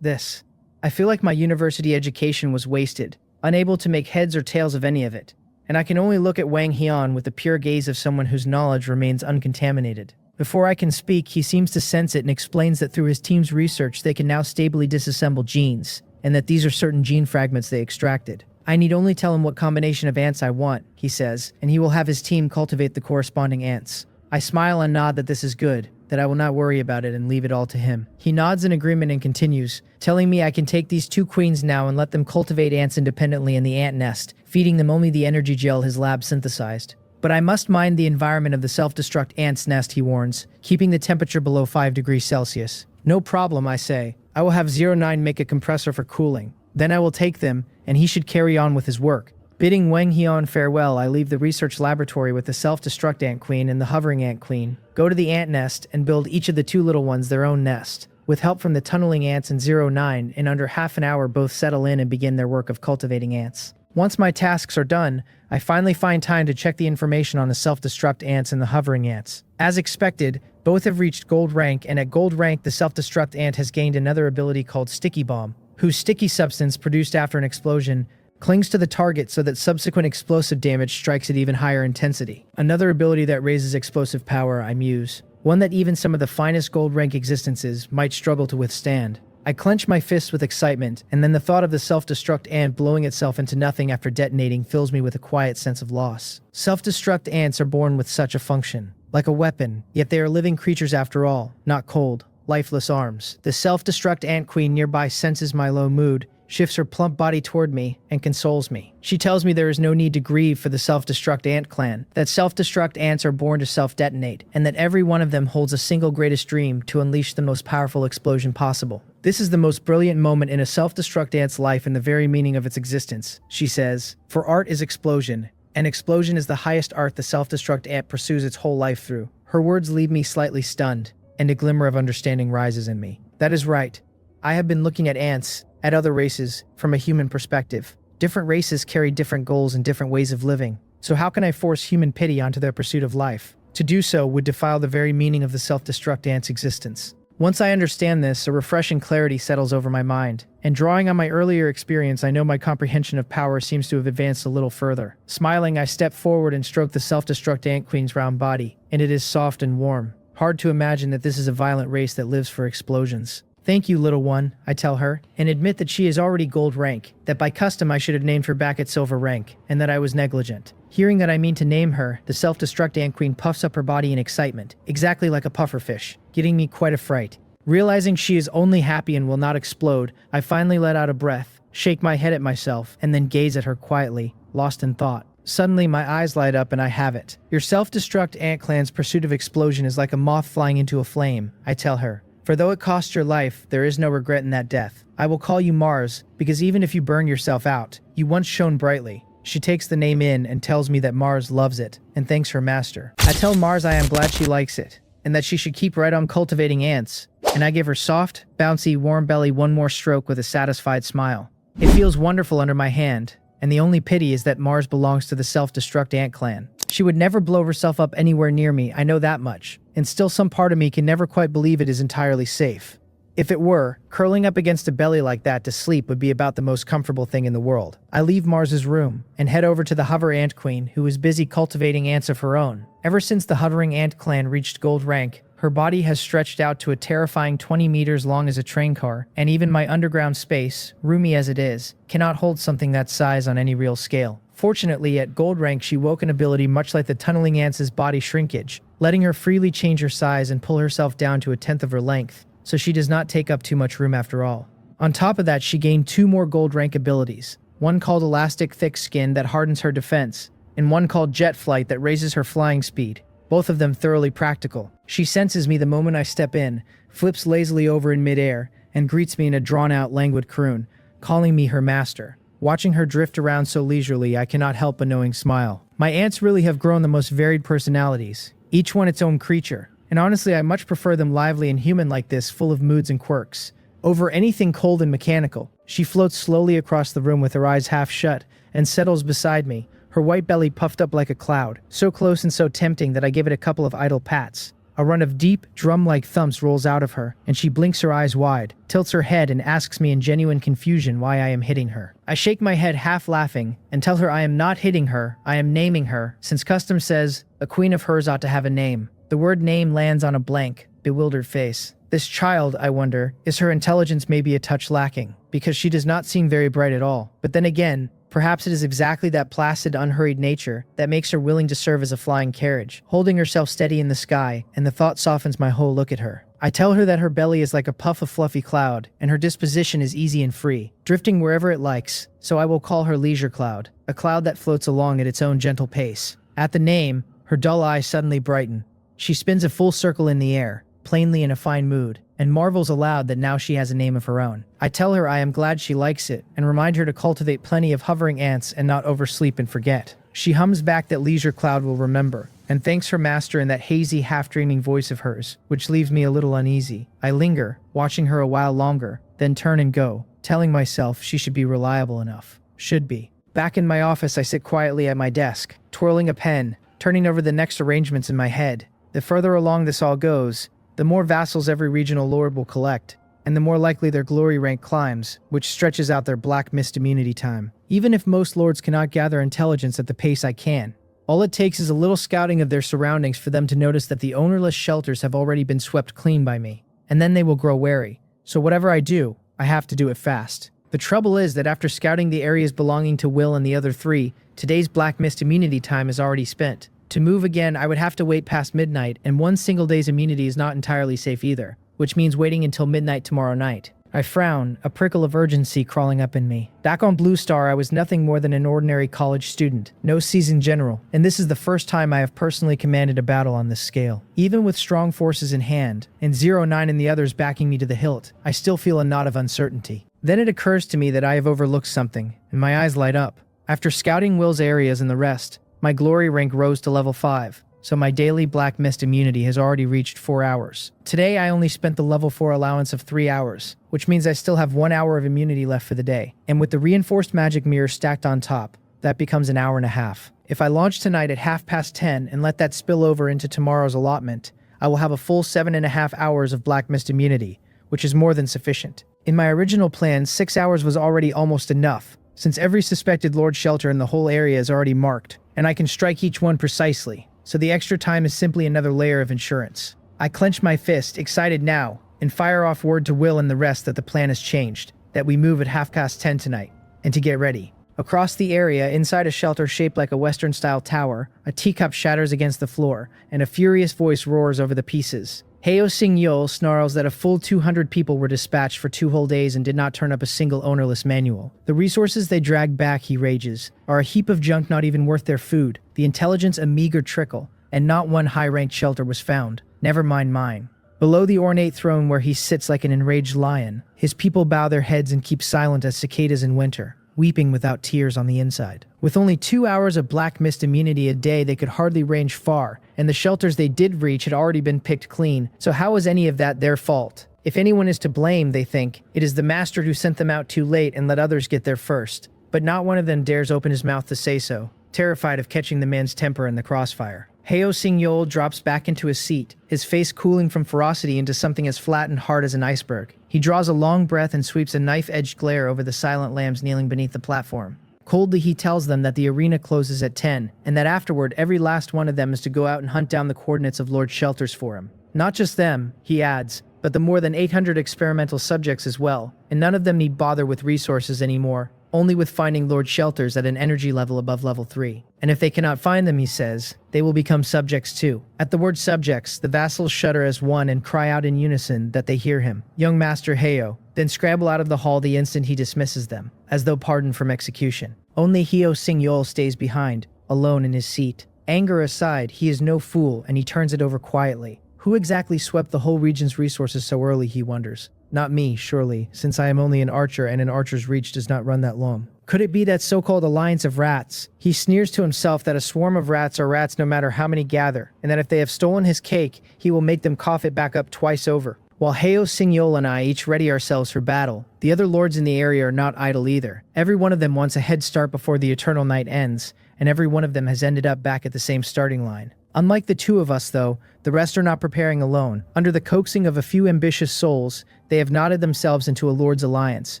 This. I feel like my university education was wasted, unable to make heads or tails of any of it. And I can only look at Wang Heian with the pure gaze of someone whose knowledge remains uncontaminated. Before I can speak, he seems to sense it and explains that through his team's research they can now stably disassemble genes, and that these are certain gene fragments they extracted. I need only tell him what combination of ants I want, he says, and he will have his team cultivate the corresponding ants. I smile and nod that this is good, that I will not worry about it and leave it all to him. He nods in agreement and continues, telling me I can take these 2 queens now and let them cultivate ants independently in the ant nest, feeding them only the energy gel his lab synthesized. But I must mind the environment of the self-destruct ant's nest, he warns, keeping the temperature below 5 degrees Celsius. No problem, I say. I will have 09 make a compressor for cooling. Then I will take them, and he should carry on with his work. Bidding Wang Heian farewell, I leave the research laboratory with the self-destruct ant queen and the hovering ant queen, go to the ant nest, and build each of the 2 little ones their own nest. With help from the tunneling ants in 09, in under half an hour both settle in and begin their work of cultivating ants. Once my tasks are done, I finally find time to check the information on the self-destruct ants and the hovering ants. As expected, both have reached gold rank, and at gold rank the self-destruct ant has gained another ability called Sticky Bomb, whose sticky substance produced after an explosion clings to the target so that subsequent explosive damage strikes at even higher intensity. Another ability that raises explosive power, I muse. One that even some of the finest gold rank existences might struggle to withstand. I clench my fists with excitement, and then the thought of the self-destruct ant blowing itself into nothing after detonating fills me with a quiet sense of loss. Self-destruct ants are born with such a function, like a weapon, yet they are living creatures after all, not cold, lifeless arms. The self-destruct ant queen nearby senses my low mood, shifts her plump body toward me, and consoles me. She tells me there is no need to grieve for the self-destruct ant clan, that self-destruct ants are born to self-detonate, and that every one of them holds a single greatest dream to unleash the most powerful explosion possible. This is the most brilliant moment in a self-destruct ant's life and the very meaning of its existence, she says. For art is explosion, and explosion is the highest art the self-destruct ant pursues its whole life through. Her words leave me slightly stunned, and a glimmer of understanding rises in me. That is right. I have been looking at ants, at other races, from a human perspective. Different races carry different goals and different ways of living. So how can I force human pity onto their pursuit of life? To do so would defile the very meaning of the self-destruct ant's existence. Once I understand this, a refreshing clarity settles over my mind, and drawing on my earlier experience, I know my comprehension of power seems to have advanced a little further. Smiling, I step forward and stroke the self-destruct ant queen's round body, and it is soft and warm. Hard to imagine that this is a violent race that lives for explosions. Thank you, little one, I tell her, and admit that she is already gold rank, that by custom I should have named her back at silver rank, and that I was negligent. Hearing that I mean to name her, the self-destruct ant queen puffs up her body in excitement, exactly like a pufferfish, getting me quite a fright. Realizing she is only happy and will not explode, I finally let out a breath, shake my head at myself, and then gaze at her quietly, lost in thought. Suddenly, my eyes light up and I have it. Your self-destruct ant clan's pursuit of explosion is like a moth flying into a flame, I tell her. For though it cost your life, there is no regret in that death. I will call you Mars, because even if you burn yourself out, you once shone brightly. She takes the name in and tells me that Mars loves it, and thanks her master. I tell Mars I am glad she likes it, and that she should keep right on cultivating ants, and I give her soft, bouncy, warm belly one more stroke with a satisfied smile. It feels wonderful under my hand, and the only pity is that Mars belongs to the self-destruct ant clan. She would never blow herself up anywhere near me, I know that much, and still some part of me can never quite believe it is entirely safe. If it were, curling up against a belly like that to sleep would be about the most comfortable thing in the world. I leave Mars's room and head over to the hover ant queen, who is busy cultivating ants of her own. Ever since the hovering ant clan reached gold rank, her body has stretched out to a terrifying 20 meters long as a train car, and even my underground space, roomy as it is, cannot hold something that size on any real scale. Fortunately, at gold rank she woke an ability much like the tunneling ant's body shrinkage, letting her freely change her size and pull herself down to 1/10 of her length, so she does not take up too much room after all. On top of that, she gained 2 more gold rank abilities, one called Elastic Thick Skin that hardens her defense, and one called Jet Flight that raises her flying speed, both of them thoroughly practical. She senses me the moment I step in, flips lazily over in midair, and greets me in a drawn-out, languid croon, calling me her master. Watching her drift around so leisurely, I cannot help a knowing smile. My ants really have grown the most varied personalities, each one its own creature. And honestly, I much prefer them lively and human like this, full of moods and quirks, over anything cold and mechanical. She floats slowly across the room with her eyes half shut and settles beside me, her white belly puffed up like a cloud, so close and so tempting that I give it a couple of idle pats. A run of deep, drum-like thumps rolls out of her, and she blinks her eyes wide, tilts her head and asks me in genuine confusion why I am hitting her. I shake my head half laughing and tell her I am not hitting her, I am naming her, since custom says a queen of hers ought to have a name. The word name lands on a blank, bewildered face. This child, I wonder, is her intelligence maybe a touch lacking, because she does not seem very bright at all. But then again, perhaps it is exactly that placid, unhurried nature that makes her willing to serve as a flying carriage, holding herself steady in the sky, and the thought softens my whole look at her. I tell her that her belly is like a puff of fluffy cloud, and her disposition is easy and free, drifting wherever it likes, so I will call her Leisure Cloud, a cloud that floats along at its own gentle pace. At the name, her dull eyes suddenly brighten. She spins a full circle in the air, plainly in a fine mood, and marvels aloud that now she has a name of her own. I tell her I am glad she likes it, and remind her to cultivate plenty of hovering ants and not oversleep and forget. She hums back that Leisure Cloud will remember, and thanks her master in that hazy, half-dreaming voice of hers, which leaves me a little uneasy. I linger, watching her a while longer, then turn and go, telling myself she should be reliable enough. Should be. Back in my office, I sit quietly at my desk, twirling a pen, turning over the next arrangements in my head. The further along this all goes, the more vassals every regional lord will collect, and the more likely their glory rank climbs, which stretches out their black mist immunity time. Even if most lords cannot gather intelligence at the pace I can, all it takes is a little scouting of their surroundings for them to notice that the ownerless shelters have already been swept clean by me, and then they will grow wary. So whatever I do, I have to do it fast. The trouble is that after scouting the areas belonging to Will and the other 3, today's black mist immunity time is already spent. To move again, I would have to wait past midnight, and one single day's immunity is not entirely safe either, which means waiting until midnight tomorrow night. I frown, a prickle of urgency crawling up in me. Back on Blue Star, I was nothing more than an ordinary college student, no seasoned general, and this is the first time I have personally commanded a battle on this scale. Even with strong forces in hand, and 09 and the others backing me to the hilt, I still feel a knot of uncertainty. Then it occurs to me that I have overlooked something, and my eyes light up. After scouting Will's areas and the rest, my glory rank rose to level 5, so my daily black mist immunity has already reached 4 hours. Today I only spent the level 4 allowance of 3 hours, which means I still have 1 hour of immunity left for the day. And with the reinforced magic mirror stacked on top, that becomes an hour and a half. If I launch tonight at 10:30 and let that spill over into tomorrow's allotment, I will have a full 7.5 hours of black mist immunity, which is more than sufficient. In my original plan, 6 hours was already almost enough, since every suspected lord shelter in the whole area is already marked, and I can strike each one precisely, so the extra time is simply another layer of insurance. I clench my fist, excited now, and fire off word to Will and the rest that the plan has changed, that we move at 10:30 tonight, and to get ready. Across the area, inside a shelter shaped like a Western-style tower, a teacup shatters against the floor, and a furious voice roars over the pieces. Heo Sing-yeol snarls that a full 200 people were dispatched for 2 whole days and did not turn up a single ownerless manual. The resources they drag back, he rages, are a heap of junk not even worth their food, the intelligence a meager trickle, and not one high-ranked shelter was found, never mind mine. Below the ornate throne where he sits like an enraged lion, his people bow their heads and keep silent as cicadas in winter, weeping without tears on the inside. With only 2 hours of black mist immunity a day, they could hardly range far, and the shelters they did reach had already been picked clean, so how was any of that their fault? If anyone is to blame, they think, it is the master who sent them out too late and let others get there first. But not one of them dares open his mouth to say so, terrified of catching the man's temper in the crossfire. Heo Sing-yeol drops back into his seat, his face cooling from ferocity into something as flat and hard as an iceberg. He draws a long breath and sweeps a knife-edged glare over the silent lambs kneeling beneath the platform. Coldly, he tells them that the arena closes at 10, and that afterward every last one of them is to go out and hunt down the coordinates of Lord Shelters for him. Not just them, he adds, but the more than 800 experimental subjects as well, and none of them need bother with resources anymore, only with finding Lord Shelters at an energy level above level 3. And if they cannot find them, he says, they will become subjects too. At the word subjects, the vassals shudder as one and cry out in unison that they hear him, young Master Heo, then scramble out of the hall the instant he dismisses them, as though pardoned from execution. Only Heo Sing-yeol stays behind, alone in his seat. Anger aside, he is no fool, and he turns it over quietly. Who exactly swept the whole region's resources so early, he wonders. Not me, surely, since I am only an archer and an archer's reach does not run that long. Could it be that so-called alliance of rats? He sneers to himself that a swarm of rats are rats no matter how many gather, and that if they have stolen his cake, he will make them cough it back up twice over. While Heo Sing-yeol and I each ready ourselves for battle, the other lords in the area are not idle either. Every one of them wants a head start before the eternal night ends, and every one of them has ended up back at the same starting line. Unlike the two of us, though, the rest are not preparing alone. Under the coaxing of a few ambitious souls, they have knotted themselves into a lord's alliance,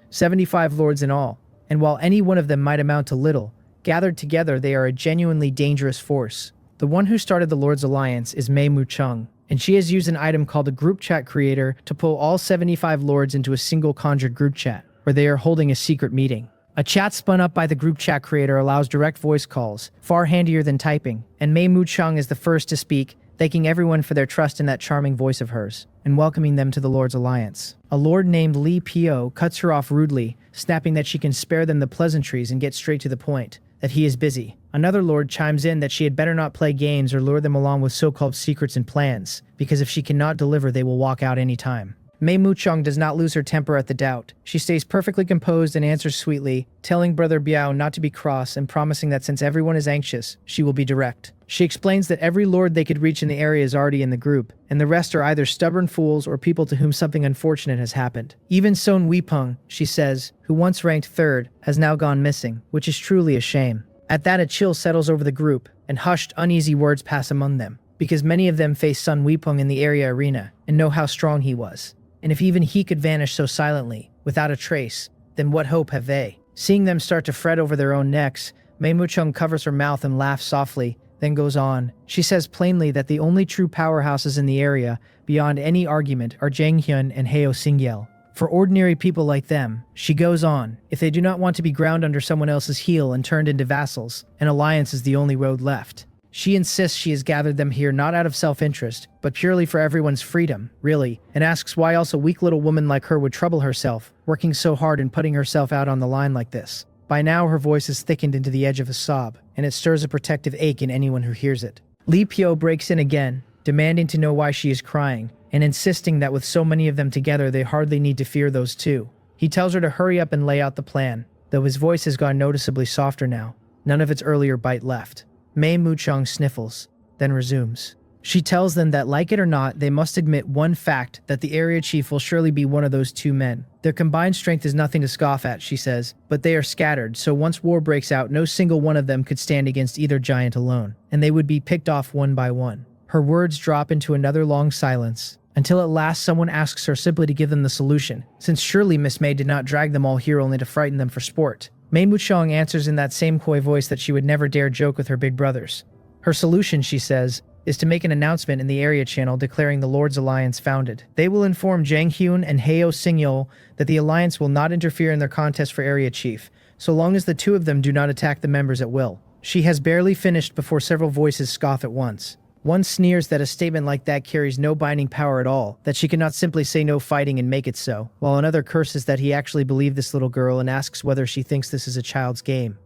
75 lords in all. And while any one of them might amount to little, gathered together they are a genuinely dangerous force. The one who started the lord's alliance is Mei Mu-chung, and she has used an item called a group chat creator to pull all 75 lords into a single conjured group chat, where they are holding a secret meeting. A chat spun up by the group chat creator allows direct voice calls, far handier than typing, and Mei Mu-chung is the first to speak, thanking everyone for their trust in that charming voice of hers, and welcoming them to the Lord's Alliance. A lord named Li Pio cuts her off rudely, snapping that she can spare them the pleasantries and get straight to the point, that he is busy. Another lord chimes in that she had better not play games or lure them along with so-called secrets and plans, because if she cannot deliver they will walk out any time. Mei Mu-chung does not lose her temper at the doubt. She stays perfectly composed and answers sweetly, telling Brother Biao not to be cross and promising that since everyone is anxious, she will be direct. She explains that every lord they could reach in the area is already in the group, and the rest are either stubborn fools or people to whom something unfortunate has happened. Even Son Weipeng, she says, who once ranked third, has now gone missing, which is truly a shame. At that, a chill settles over the group, and hushed, uneasy words pass among them, because many of them face Son Weipeng in the area arena, and know how strong he was. And if even he could vanish so silently, without a trace, then what hope have they? Seeing them start to fret over their own necks, Mei Mu-chung covers her mouth and laughs softly, then goes on. She says plainly that the only true powerhouses in the area, beyond any argument, are Jang Hyun and Heo Sing-yeol. For ordinary people like them, she goes on, if they do not want to be ground under someone else's heel and turned into vassals, an alliance is the only road left. She insists she has gathered them here not out of self-interest, but purely for everyone's freedom, really, and asks why else a weak little woman like her would trouble herself, working so hard and putting herself out on the line like this. By now her voice has thickened into the edge of a sob, and it stirs a protective ache in anyone who hears it. Li Pio breaks in again, demanding to know why she is crying, and insisting that with so many of them together they hardly need to fear those two. He tells her to hurry up and lay out the plan, though his voice has gone noticeably softer now, none of its earlier bite left. Mei Mu-chung sniffles, then resumes. She tells them that like it or not, they must admit one fact, that the area chief will surely be one of those two men. Their combined strength is nothing to scoff at, she says, but they are scattered, so once war breaks out, no single one of them could stand against either giant alone, and they would be picked off one by one. Her words drop into another long silence, until at last someone asks her simply to give them the solution, since surely Miss Mei did not drag them all here only to frighten them for sport. Mei Mu-chung answers in that same coy voice that she would never dare joke with her big brothers. Her solution, she says, is to make an announcement in the area channel declaring the Lord's Alliance founded. They will inform Jang Hyun and Heo Sing-yeol that the Alliance will not interfere in their contest for area chief, so long as the two of them do not attack the members at will. She has barely finished before several voices scoff at once. One sneers that a statement like that carries no binding power at all, that she cannot simply say no fighting and make it so, while another curses that he actually believed this little girl and asks whether she thinks this is a child's game.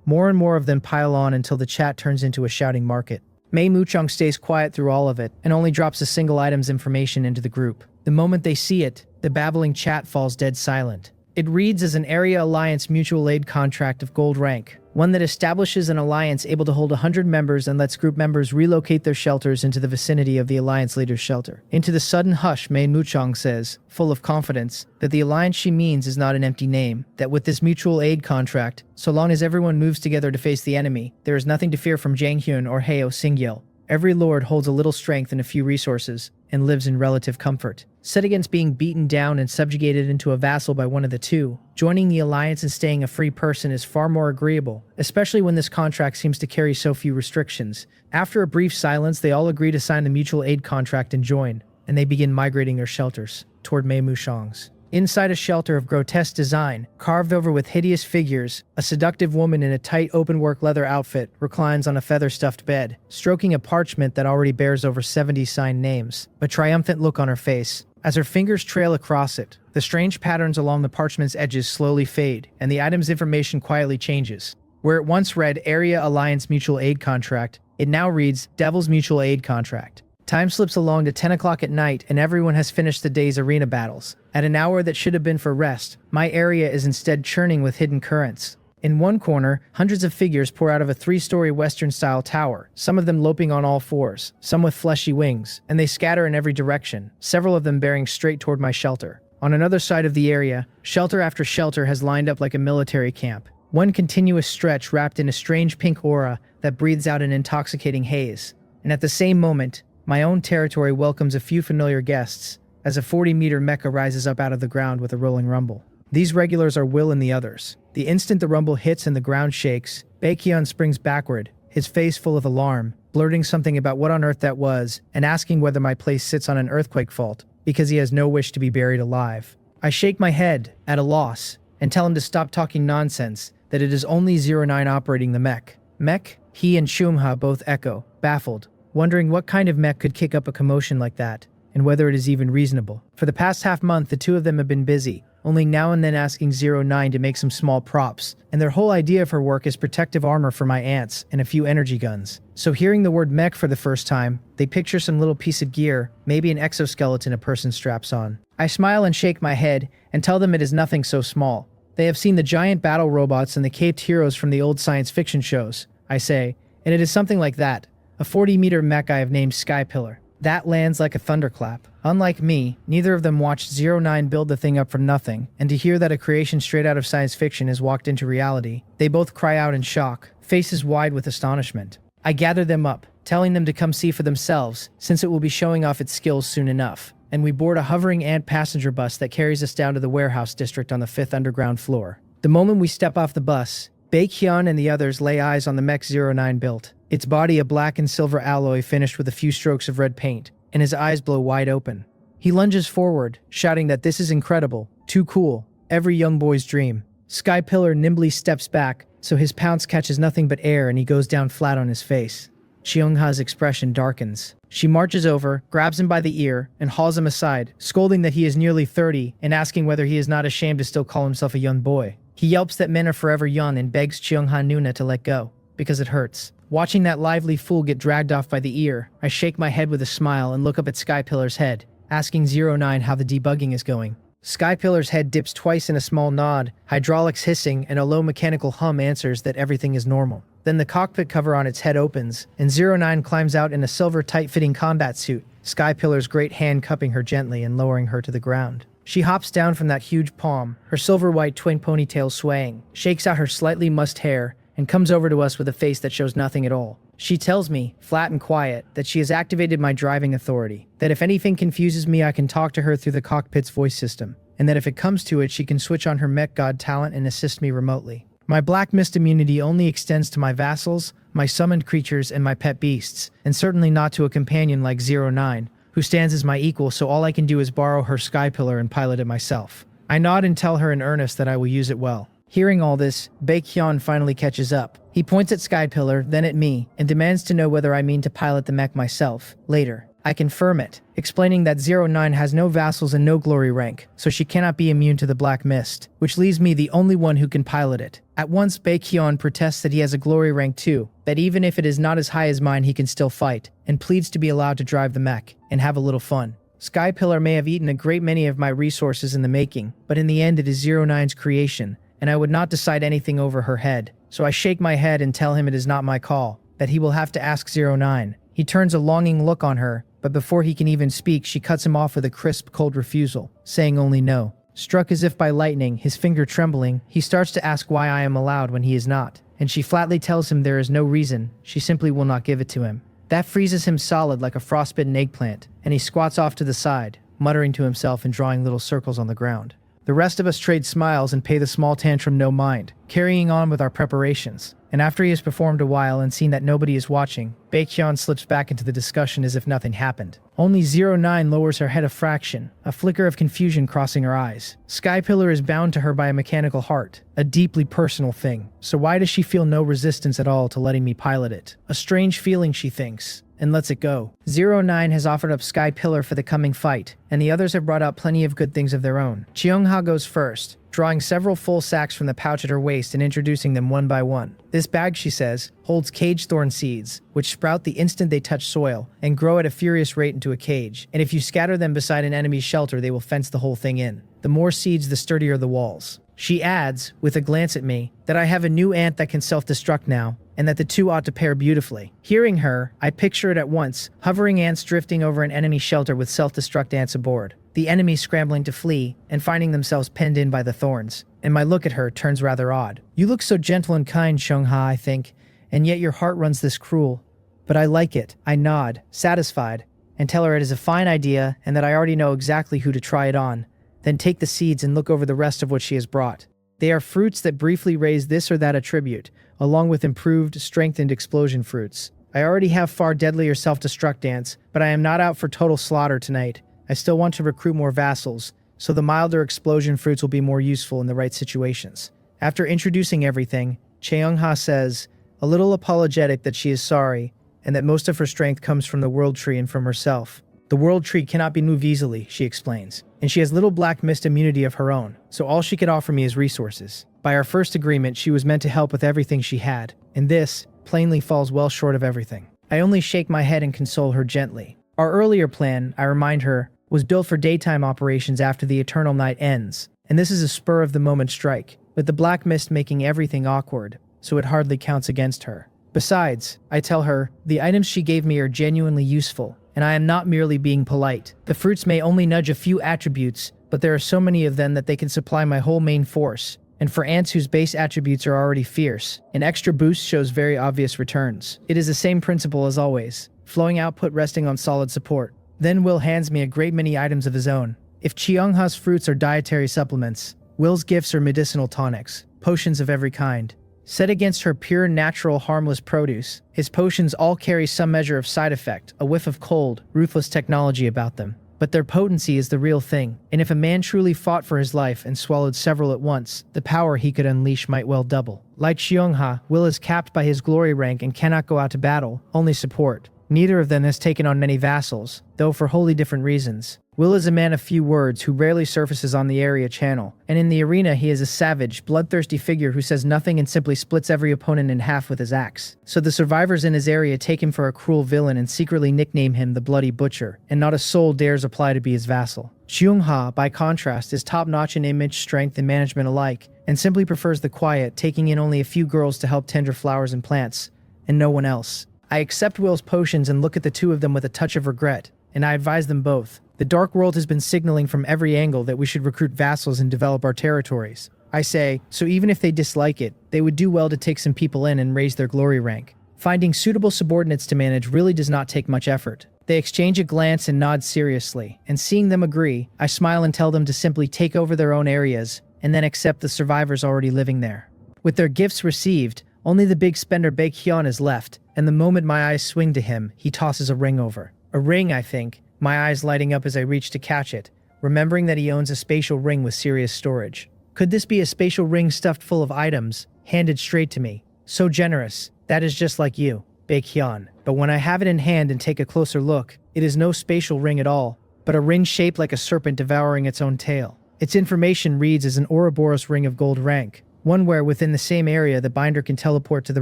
More and more of them pile on until the chat turns into a shouting market. Mei Mu-chung stays quiet through all of it, and only drops a single item's information into the group. The moment they see it, the babbling chat falls dead silent. It reads as an Area Alliance mutual aid contract of gold rank, one that establishes an alliance able to hold 100 members and lets group members relocate their shelters into the vicinity of the alliance leader's shelter. Into the sudden hush, Mei Mu-chung says, full of confidence, that the alliance she means is not an empty name, that with this mutual aid contract, so long as everyone moves together to face the enemy, there is nothing to fear from Jang Hyun or Heo Sing-yeol. Every lord holds a little strength and a few resources, and lives in relative comfort. Set against being beaten down and subjugated into a vassal by one of the two, joining the alliance and staying a free person is far more agreeable, especially when this contract seems to carry so few restrictions. After a brief silence, they all agree to sign the mutual aid contract and join, and they begin migrating their shelters toward Mei Mushang's. Inside a shelter of grotesque design, carved over with hideous figures, a seductive woman in a tight open-work leather outfit reclines on a feather-stuffed bed, stroking a parchment that already bears over 70 signed names, a triumphant look on her face. As her fingers trail across it, the strange patterns along the parchment's edges slowly fade, and the item's information quietly changes. Where it once read Area Alliance Mutual Aid Contract, it now reads Devil's Mutual Aid Contract. Time slips along to 10 o'clock at night and everyone has finished the day's arena battles. At an hour that should have been for rest, my area is instead churning with hidden currents. In one corner, hundreds of figures pour out of a 3-story Western-style tower, some of them loping on all fours, some with fleshy wings, and they scatter in every direction, several of them bearing straight toward my shelter. On another side of the area, shelter after shelter has lined up like a military camp, one continuous stretch wrapped in a strange pink aura that breathes out an intoxicating haze. And at the same moment, my own territory welcomes a few familiar guests, as a 40-meter mecha rises up out of the ground with a rolling rumble. These regulars are Will and the others. The instant the rumble hits and the ground shakes, Baekhyun springs backward, his face full of alarm, blurting something about what on earth that was, and asking whether my place sits on an earthquake fault, because he has no wish to be buried alive. I shake my head, at a loss, and tell him to stop talking nonsense, that it is only 09 operating the mech. Mech? He and Shumha both echo, baffled, wondering what kind of mech could kick up a commotion like that, and whether it is even reasonable. For the past half-month, the two of them have been busy, only now and then asking 09 to make some small props, and their whole idea of her work is protective armor for my ants and a few energy guns. So hearing the word mech for the first time, they picture some little piece of gear, maybe an exoskeleton a person straps on. I smile and shake my head, and tell them it is nothing so small. They have seen the giant battle robots and the caped heroes from the old science fiction shows, I say, and it is something like that. A 40-meter mech I have named Skypillar. That lands like a thunderclap. Unlike me, neither of them watched 09 build the thing up from nothing, and to hear that a creation straight out of science fiction has walked into reality, they both cry out in shock, faces wide with astonishment. I gather them up, telling them to come see for themselves, since it will be showing off its skills soon enough, and we board a hovering ant passenger bus that carries us down to the warehouse district on the 5th underground floor. The moment we step off the bus, Baekhyun and the others lay eyes on the mech 09 built. Its body a black and silver alloy finished with a few strokes of red paint, and his eyes blow wide open. He lunges forward, shouting that this is incredible, too cool, every young boy's dream. Skypillar nimbly steps back, so his pounce catches nothing but air and he goes down flat on his face. Cheongha's expression darkens. She marches over, grabs him by the ear, and hauls him aside, scolding that he is nearly 30 and asking whether he is not ashamed to still call himself a young boy. He yelps that men are forever young and begs Cheongha Nuna to let go, because it hurts. Watching that lively fool get dragged off by the ear, I shake my head with a smile and look up at Skypillar's head, asking 09 how the debugging is going. Skypillar's head dips twice in a small nod, hydraulics hissing, and a low mechanical hum answers that everything is normal. Then the cockpit cover on its head opens, and 09 climbs out in a silver tight-fitting combat suit, Skypillar's great hand cupping her gently and lowering her to the ground. She hops down from that huge palm, her silver-white twin ponytail swaying, shakes out her slightly mussed hair, and comes over to us with a face that shows nothing at all. She tells me, flat and quiet, that she has activated my driving authority, that if anything confuses me I can talk to her through the cockpit's voice system, and that if it comes to it she can switch on her mech god talent and assist me remotely. My black mist immunity only extends to my vassals, my summoned creatures, and my pet beasts, and certainly not to a companion like 09, who stands as my equal, so all I can do is borrow her Skypillar and pilot it myself. I nod and tell her in earnest that I will use it well. Hearing all this, Baekhyun finally catches up. He points at Skypillar, then at me, and demands to know whether I mean to pilot the mech myself, later. I confirm it, explaining that 09 has no vassals and no glory rank, so she cannot be immune to the black mist, which leaves me the only one who can pilot it. At once Baekhyun protests that he has a glory rank too, that even if it is not as high as mine he can still fight, and pleads to be allowed to drive the mech, and have a little fun. Skypillar may have eaten a great many of my resources in the making, but in the end it is 09's creation, and I would not decide anything over her head. So I shake my head and tell him it is not my call, that he will have to ask 09. He turns a longing look on her, but before he can even speak, she cuts him off with a crisp, cold refusal, saying only no. Struck as if by lightning, his finger trembling, he starts to ask why I am allowed when he is not, and she flatly tells him there is no reason, she simply will not give it to him. That freezes him solid like a frostbitten eggplant, and he squats off to the side, muttering to himself and drawing little circles on the ground. The rest of us trade smiles and pay the small tantrum no mind, carrying on with our preparations. And after he has performed a while and seen that nobody is watching, Baekhyun slips back into the discussion as if nothing happened. Only 09 lowers her head a fraction, a flicker of confusion crossing her eyes. Sky Pillar is bound to her by a mechanical heart, a deeply personal thing. So why does she feel no resistance at all to letting me pilot it? A strange feeling, she thinks, and lets it go. 09 has offered up Sky Pillar for the coming fight, and the others have brought out plenty of good things of their own. Cheongha goes first, drawing several full sacks from the pouch at her waist and introducing them one by one. This bag, she says, holds cage thorn seeds, which sprout the instant they touch soil and grow at a furious rate into a cage, and if you scatter them beside an enemy's shelter, they will fence the whole thing in. The more seeds, the sturdier the walls. She adds, with a glance at me, that I have a new ant that can self-destruct now, and that the two ought to pair beautifully. Hearing her, I picture it at once, hovering ants drifting over an enemy shelter with self-destruct ants aboard, the enemy scrambling to flee and finding themselves penned in by the thorns, and my look at her turns rather odd. You look so gentle and kind, Cheongha, I think, and yet your heart runs this cruel. But I like it. I nod, satisfied, and tell her it is a fine idea and that I already know exactly who to try it on, then take the seeds and look over the rest of what she has brought. They are fruits that briefly raise this or that attribute, along with improved, strengthened explosion fruits. I already have far deadlier self-destruct ants, but I am not out for total slaughter tonight. I still want to recruit more vassals, so the milder explosion fruits will be more useful in the right situations. After introducing everything, Cheongha says, a little apologetic, that she is sorry, and that most of her strength comes from the world tree and from herself. The world tree cannot be moved easily, she explains, and she has little black mist immunity of her own, so all she could offer me is resources. By our first agreement, she was meant to help with everything she had, and this plainly falls well short of everything. I only shake my head and console her gently. Our earlier plan, I remind her, was built for daytime operations after the eternal night ends, and this is a spur-of-the-moment strike, with the black mist making everything awkward, so it hardly counts against her. Besides, I tell her, the items she gave me are genuinely useful, and I am not merely being polite. The fruits may only nudge a few attributes, but there are so many of them that they can supply my whole main force. And for ants whose base attributes are already fierce, an extra boost shows very obvious returns. It is the same principle as always, flowing output resting on solid support. Then Will hands me a great many items of his own. If Cheongha's fruits are dietary supplements, Will's gifts are medicinal tonics, potions of every kind. Set against her pure, natural, harmless produce, his potions all carry some measure of side effect, a whiff of cold, ruthless technology about them. But their potency is the real thing, and if a man truly fought for his life and swallowed several at once, the power he could unleash might well double. Like Cheongha, Will is capped by his glory rank and cannot go out to battle, only support. Neither of them has taken on many vassals, though for wholly different reasons. Will is a man of few words who rarely surfaces on the area channel, and in the arena he is a savage, bloodthirsty figure who says nothing and simply splits every opponent in half with his axe. So the survivors in his area take him for a cruel villain and secretly nickname him the Bloody Butcher, and not a soul dares apply to be his vassal. Cheongha, by contrast, is top-notch in image, strength, and management alike, and simply prefers the quiet, taking in only a few girls to help tend her flowers and plants, and no one else. I accept Will's potions and look at the two of them with a touch of regret, and I advise them both. The Dark World has been signaling from every angle that we should recruit vassals and develop our territories. I say, so even if they dislike it, they would do well to take some people in and raise their glory rank. Finding suitable subordinates to manage really does not take much effort. They exchange a glance and nod seriously, and seeing them agree, I smile and tell them to simply take over their own areas, and then accept the survivors already living there. With their gifts received, only the big spender Baekhyun is left, and the moment my eyes swing to him, he tosses a ring over. A ring, I think, my eyes lighting up as I reach to catch it, remembering that he owns a spatial ring with serious storage. Could this be a spatial ring stuffed full of items, handed straight to me? So generous. That is just like you, Baekhyun. But when I have it in hand and take a closer look, it is no spatial ring at all, but a ring shaped like a serpent devouring its own tail. Its information reads as an Ouroboros ring of gold rank, one where within the same area the binder can teleport to the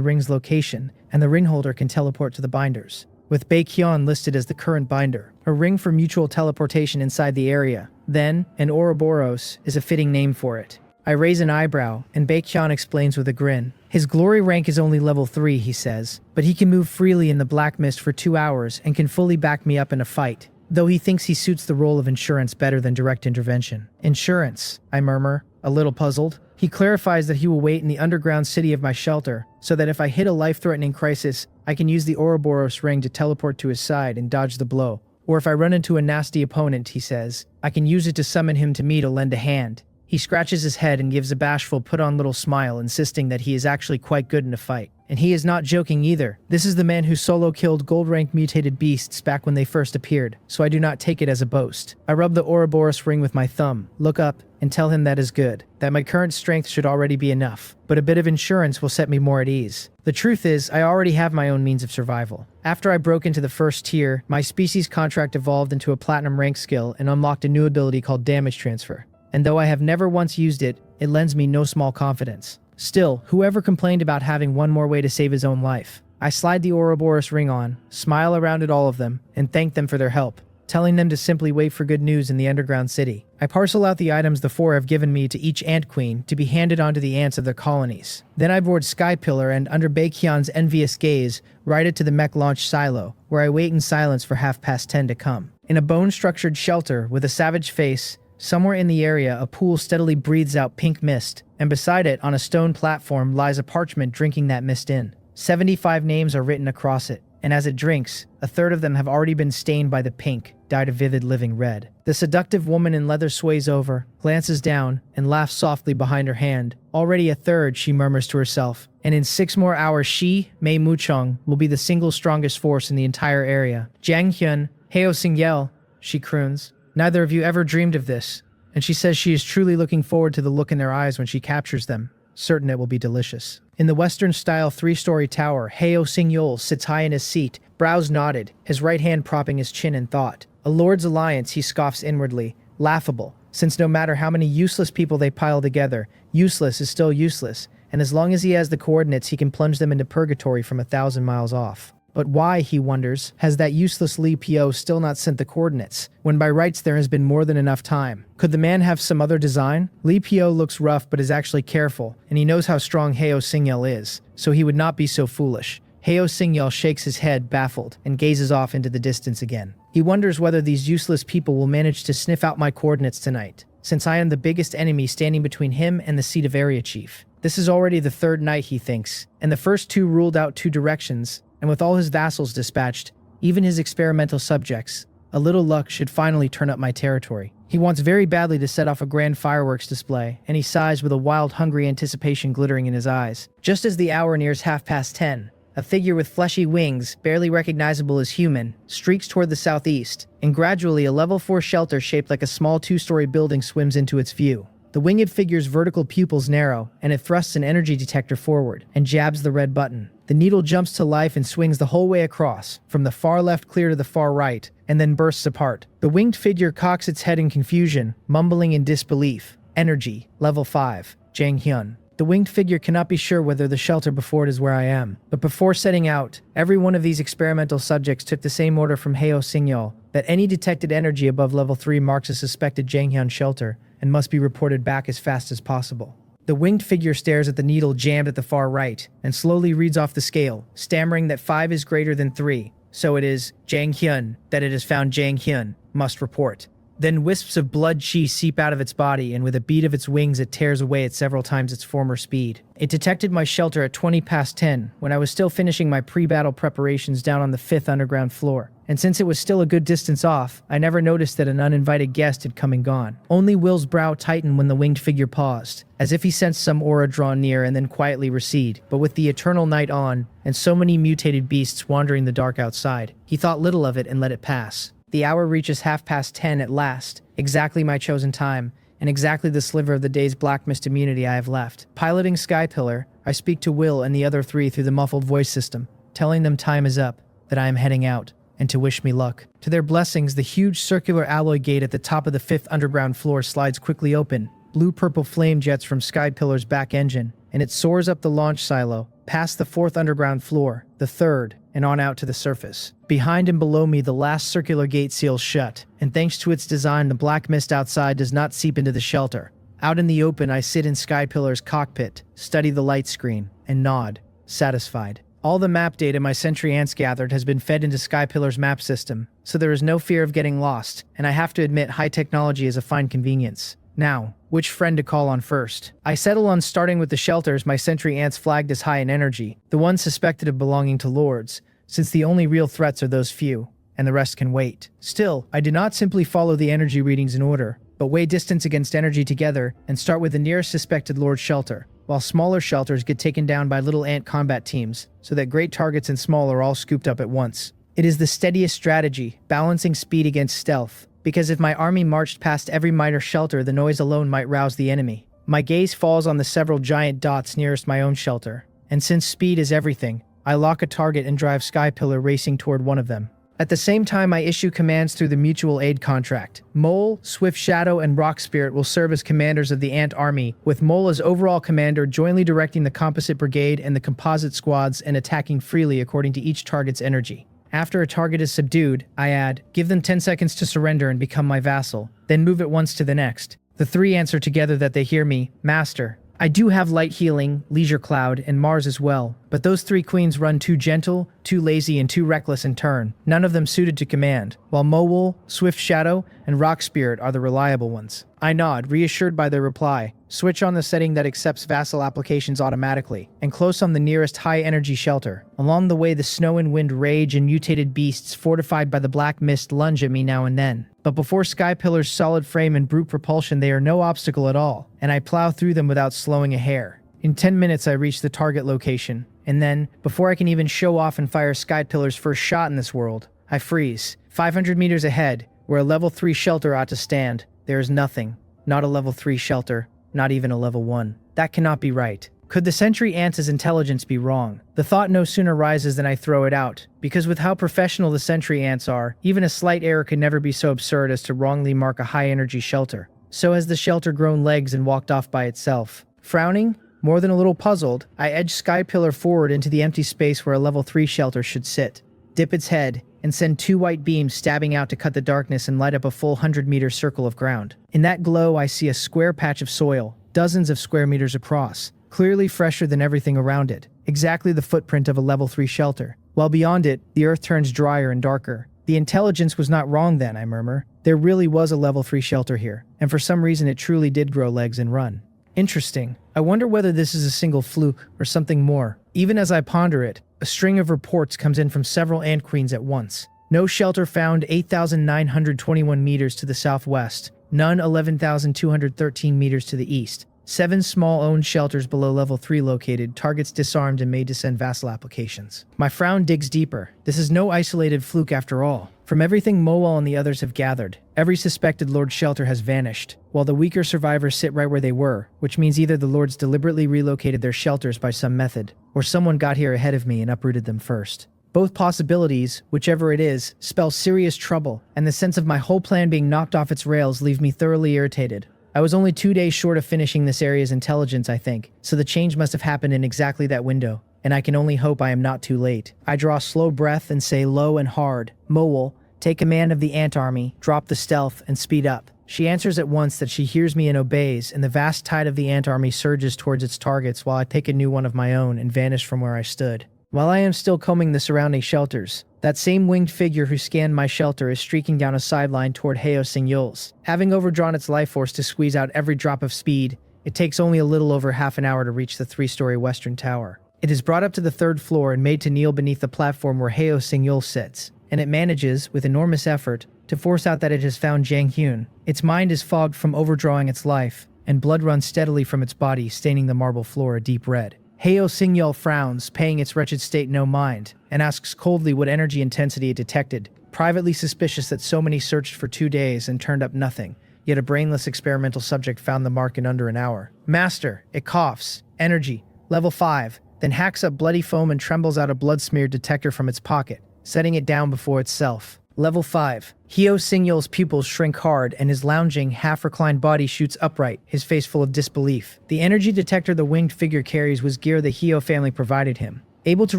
ring's location, and the ring holder can teleport to the binders. With Baekhyun listed as the current binder, a ring for mutual teleportation inside the area. Then, an Ouroboros is a fitting name for it. I raise an eyebrow, and Baekhyun explains with a grin. His glory rank is only level 3, he says, but he can move freely in the black mist for 2 hours and can fully back me up in a fight, though he thinks he suits the role of insurance better than direct intervention. Insurance, I murmur, a little puzzled. He clarifies that he will wait in the underground city of my shelter, so that if I hit a life-threatening crisis, I can use the Ouroboros ring to teleport to his side and dodge the blow. Or if I run into a nasty opponent, he says, I can use it to summon him to me to lend a hand. He scratches his head and gives a bashful put-on little smile, insisting that he is actually quite good in a fight. And he is not joking either. This is the man who solo killed gold-ranked mutated beasts back when they first appeared, so I do not take it as a boast. I rub the Ouroboros ring with my thumb, look up, and tell him that is good, that my current strength should already be enough, but a bit of insurance will set me more at ease. The truth is, I already have my own means of survival. After I broke into the first tier, my species contract evolved into a platinum rank skill and unlocked a new ability called damage transfer. And though I have never once used it, it lends me no small confidence. Still, whoever complained about having one more way to save his own life? I slide the Ouroboros ring on, smile around at all of them, and thank them for their help, telling them to simply wait for good news in the underground city. I parcel out the items the four have given me to each ant queen to be handed on to the ants of their colonies. Then I board Skypillar and, under Baekhyun's envious gaze, ride it to the mech launch silo, where I wait in silence for 10:30 to come. In a bone-structured shelter with a savage face, somewhere in the area, a pool steadily breathes out pink mist, and beside it, on a stone platform, lies a parchment drinking that mist in. 75 names are written across it, and as it drinks, a third of them have already been stained by the pink, dyed a vivid living red. The seductive woman in leather sways over, glances down, and laughs softly behind her hand. Already a third, she murmurs to herself, and in 6 more hours she, Mei Muchong, will be the single strongest force in the entire area. Jang Hyun, Heo Singyel, she croons. Neither of you ever dreamed of this, and she says she is truly looking forward to the look in their eyes when she captures them, certain it will be delicious. In the Western-style 3-story tower, Heo Singyol sits high in his seat, brows knotted, his right hand propping his chin in thought. A lord's alliance, he scoffs inwardly, laughable, since no matter how many useless people they pile together, useless is still useless, and as long as he has the coordinates, he can plunge them into purgatory from 1,000 miles off. But why, he wonders, has that useless Li Pio still not sent the coordinates, when by rights there has been more than enough time? Could the man have some other design? Li Pio looks rough but is actually careful, and he knows how strong Heo Singyel is, so he would not be so foolish. Heo Singyel shakes his head, baffled, and gazes off into the distance again. He wonders whether these useless people will manage to sniff out my coordinates tonight, since I am the biggest enemy standing between him and the seat of area chief. This is already the 3rd night, he thinks, and the first 2 ruled out 2 directions, and with all his vassals dispatched, even his experimental subjects, a little luck should finally turn up my territory. He wants very badly to set off a grand fireworks display, and he sighs with a wild, hungry anticipation glittering in his eyes. Just as the hour nears 10:30, a figure with fleshy wings, barely recognizable as human, streaks toward the southeast, and gradually a level 4 shelter shaped like a small 2-story building swims into its view. The winged figure's vertical pupils narrow, and it thrusts an energy detector forward, and jabs the red button. The needle jumps to life and swings the whole way across, from the far left clear to the far right, and then bursts apart. The winged figure cocks its head in confusion, mumbling in disbelief. Energy, level 5, Jang Hyun. The winged figure cannot be sure whether the shelter before it is where I am. But before setting out, every one of these experimental subjects took the same order from Heo Singyol, that any detected energy above level 3 marks a suspected Jang Hyun shelter, and must be reported back as fast as possible. The winged figure stares at the needle jammed at the far right, and slowly reads off the scale, stammering that 5 is greater than 3. So it is Jang Hyun, that it has found Jang Hyun, must report. Then wisps of blood chi seep out of its body, and with a beat of its wings it tears away at several times its former speed. It detected my shelter at 10:20, when I was still finishing my pre-battle preparations down on the 5th underground floor. And since it was still a good distance off, I never noticed that an uninvited guest had come and gone. Only Will's brow tightened when the winged figure paused, as if he sensed some aura draw near and then quietly recede. But with the eternal night on, and so many mutated beasts wandering the dark outside, he thought little of it and let it pass. The hour reaches 10:30 at last, exactly my chosen time, and exactly the sliver of the day's black mist immunity I have left. Piloting Skypillar, I speak to Will and the other 3 through the muffled voice system, telling them time is up, that I am heading out, and to wish me luck. To their blessings, the huge circular alloy gate at the top of the 5th underground floor slides quickly open. Blue-purple flame jets from Skypillar's back engine, and it soars up the launch silo, past the 4th underground floor, the 3rd, and on out to the surface. Behind and below me, the last circular gate seals shut, and thanks to its design, the black mist outside does not seep into the shelter. Out in the open, I sit in Skypillar's cockpit, study the light screen, and nod, satisfied. All the map data my sentry ants gathered has been fed into Skypillar's map system, so there is no fear of getting lost, and I have to admit high technology is a fine convenience. Now, which friend to call on first? I settle on starting with the shelters my sentry ants flagged as high in energy, the ones suspected of belonging to lords, since the only real threats are those few, and the rest can wait. Still, I do not simply follow the energy readings in order, but weigh distance against energy together and start with the nearest suspected lord shelter, while smaller shelters get taken down by little ant combat teams, so that great targets and small are all scooped up at once. It is the steadiest strategy, balancing speed against stealth, because if my army marched past every minor shelter, the noise alone might rouse the enemy. My gaze falls on the several giant dots nearest my own shelter, and since speed is everything, I lock a target and drive Skypillar racing toward one of them. At the same time, I issue commands through the mutual aid contract. Mole, Swift Shadow, and Rock Spirit will serve as commanders of the Ant Army, with Mole as overall commander jointly directing the Composite Brigade and the Composite Squads and attacking freely according to each target's energy. After a target is subdued, I add, give them 10 seconds to surrender and become my vassal, then move at once to the next. The three answer together that they hear me, Master. I do have Light Healing, Leisure Cloud, and Mars as well, but those three queens run too gentle, too lazy, and too reckless in turn, none of them suited to command, while Mole, Swift Shadow, and Rock Spirit are the reliable ones. I nod, reassured by their reply, switch on the setting that accepts vassal applications automatically, and close on the nearest high-energy shelter. Along the way, the snow and wind rage and mutated beasts fortified by the black mist lunge at me now and then. But before Skypillar's solid frame and brute propulsion, they are no obstacle at all, and I plow through them without slowing a hair. In 10 minutes, I reach the target location, and then, before I can even show off and fire Skypillar's first shot in this world, I freeze. 500 meters ahead, where a level 3 shelter ought to stand, there is nothing. Not a level 3 shelter, not even a level 1. That cannot be right. Could the sentry ants' intelligence be wrong? The thought no sooner rises than I throw it out, because with how professional the sentry ants are, even a slight error could never be so absurd as to wrongly mark a high-energy shelter. So has the shelter grown legs and walked off by itself. Frowning, more than a little puzzled, I edge Skypillar forward into the empty space where a level 3 shelter should sit, dip its head, and send 2 white beams stabbing out to cut the darkness and light up a full 100-meter circle of ground. In that glow, I see a square patch of soil, dozens of square meters across, clearly fresher than everything around it, exactly the footprint of a level 3 shelter. While beyond it, the earth turns drier and darker. The intelligence was not wrong then, I murmur. There really was a level 3 shelter here, and for some reason it truly did grow legs and run. Interesting. I wonder whether this is a single fluke or something more. Even as I ponder it, a string of reports comes in from several ant queens at once. No shelter found 8,921 meters to the southwest, none 11,213 meters to the east. 7 small owned shelters below level 3 located, targets disarmed and made to send vassal applications. My frown digs deeper. This is no isolated fluke after all. From everything Moel and the others have gathered, every suspected Lord shelter has vanished, while the weaker survivors sit right where they were, which means either the Lords deliberately relocated their shelters by some method, or someone got here ahead of me and uprooted them first. Both possibilities, whichever it is, spell serious trouble, and the sense of my whole plan being knocked off its rails leave me thoroughly irritated. I was only 2 days short of finishing this area's intelligence, I think, so the change must have happened in exactly that window, and I can only hope I am not too late. I draw a slow breath and say low and hard, Moel, take command of the ant army, drop the stealth, and speed up. She answers at once that she hears me and obeys, and the vast tide of the ant army surges towards its targets while I pick a new one of my own and vanish from where I stood. While I am still combing the surrounding shelters, that same winged figure who scanned my shelter is streaking down a sideline toward Heo Signol's. Having overdrawn its life force to squeeze out every drop of speed, it takes only a little over half an hour to reach the 3-story western tower. It is brought up to the 3rd floor and made to kneel beneath the platform where Heo Signol sits, and it manages, with enormous effort, to force out that it has found Jang Hyun. Its mind is fogged from overdrawing its life, and blood runs steadily from its body, staining the marble floor a deep red. Heo Signol frowns, paying its wretched state no mind, and asks coldly what energy intensity it detected, privately suspicious that so many searched for 2 days and turned up nothing, yet a brainless experimental subject found the mark in under an hour. Master, it coughs. Energy, level 5, then hacks up bloody foam and trembles out a blood-smeared detector from its pocket, setting it down before itself. Level 5. Heo Signol's pupils shrink hard and his lounging, half-reclined body shoots upright, his face full of disbelief. The energy detector the winged figure carries was gear the Heo family provided him, able to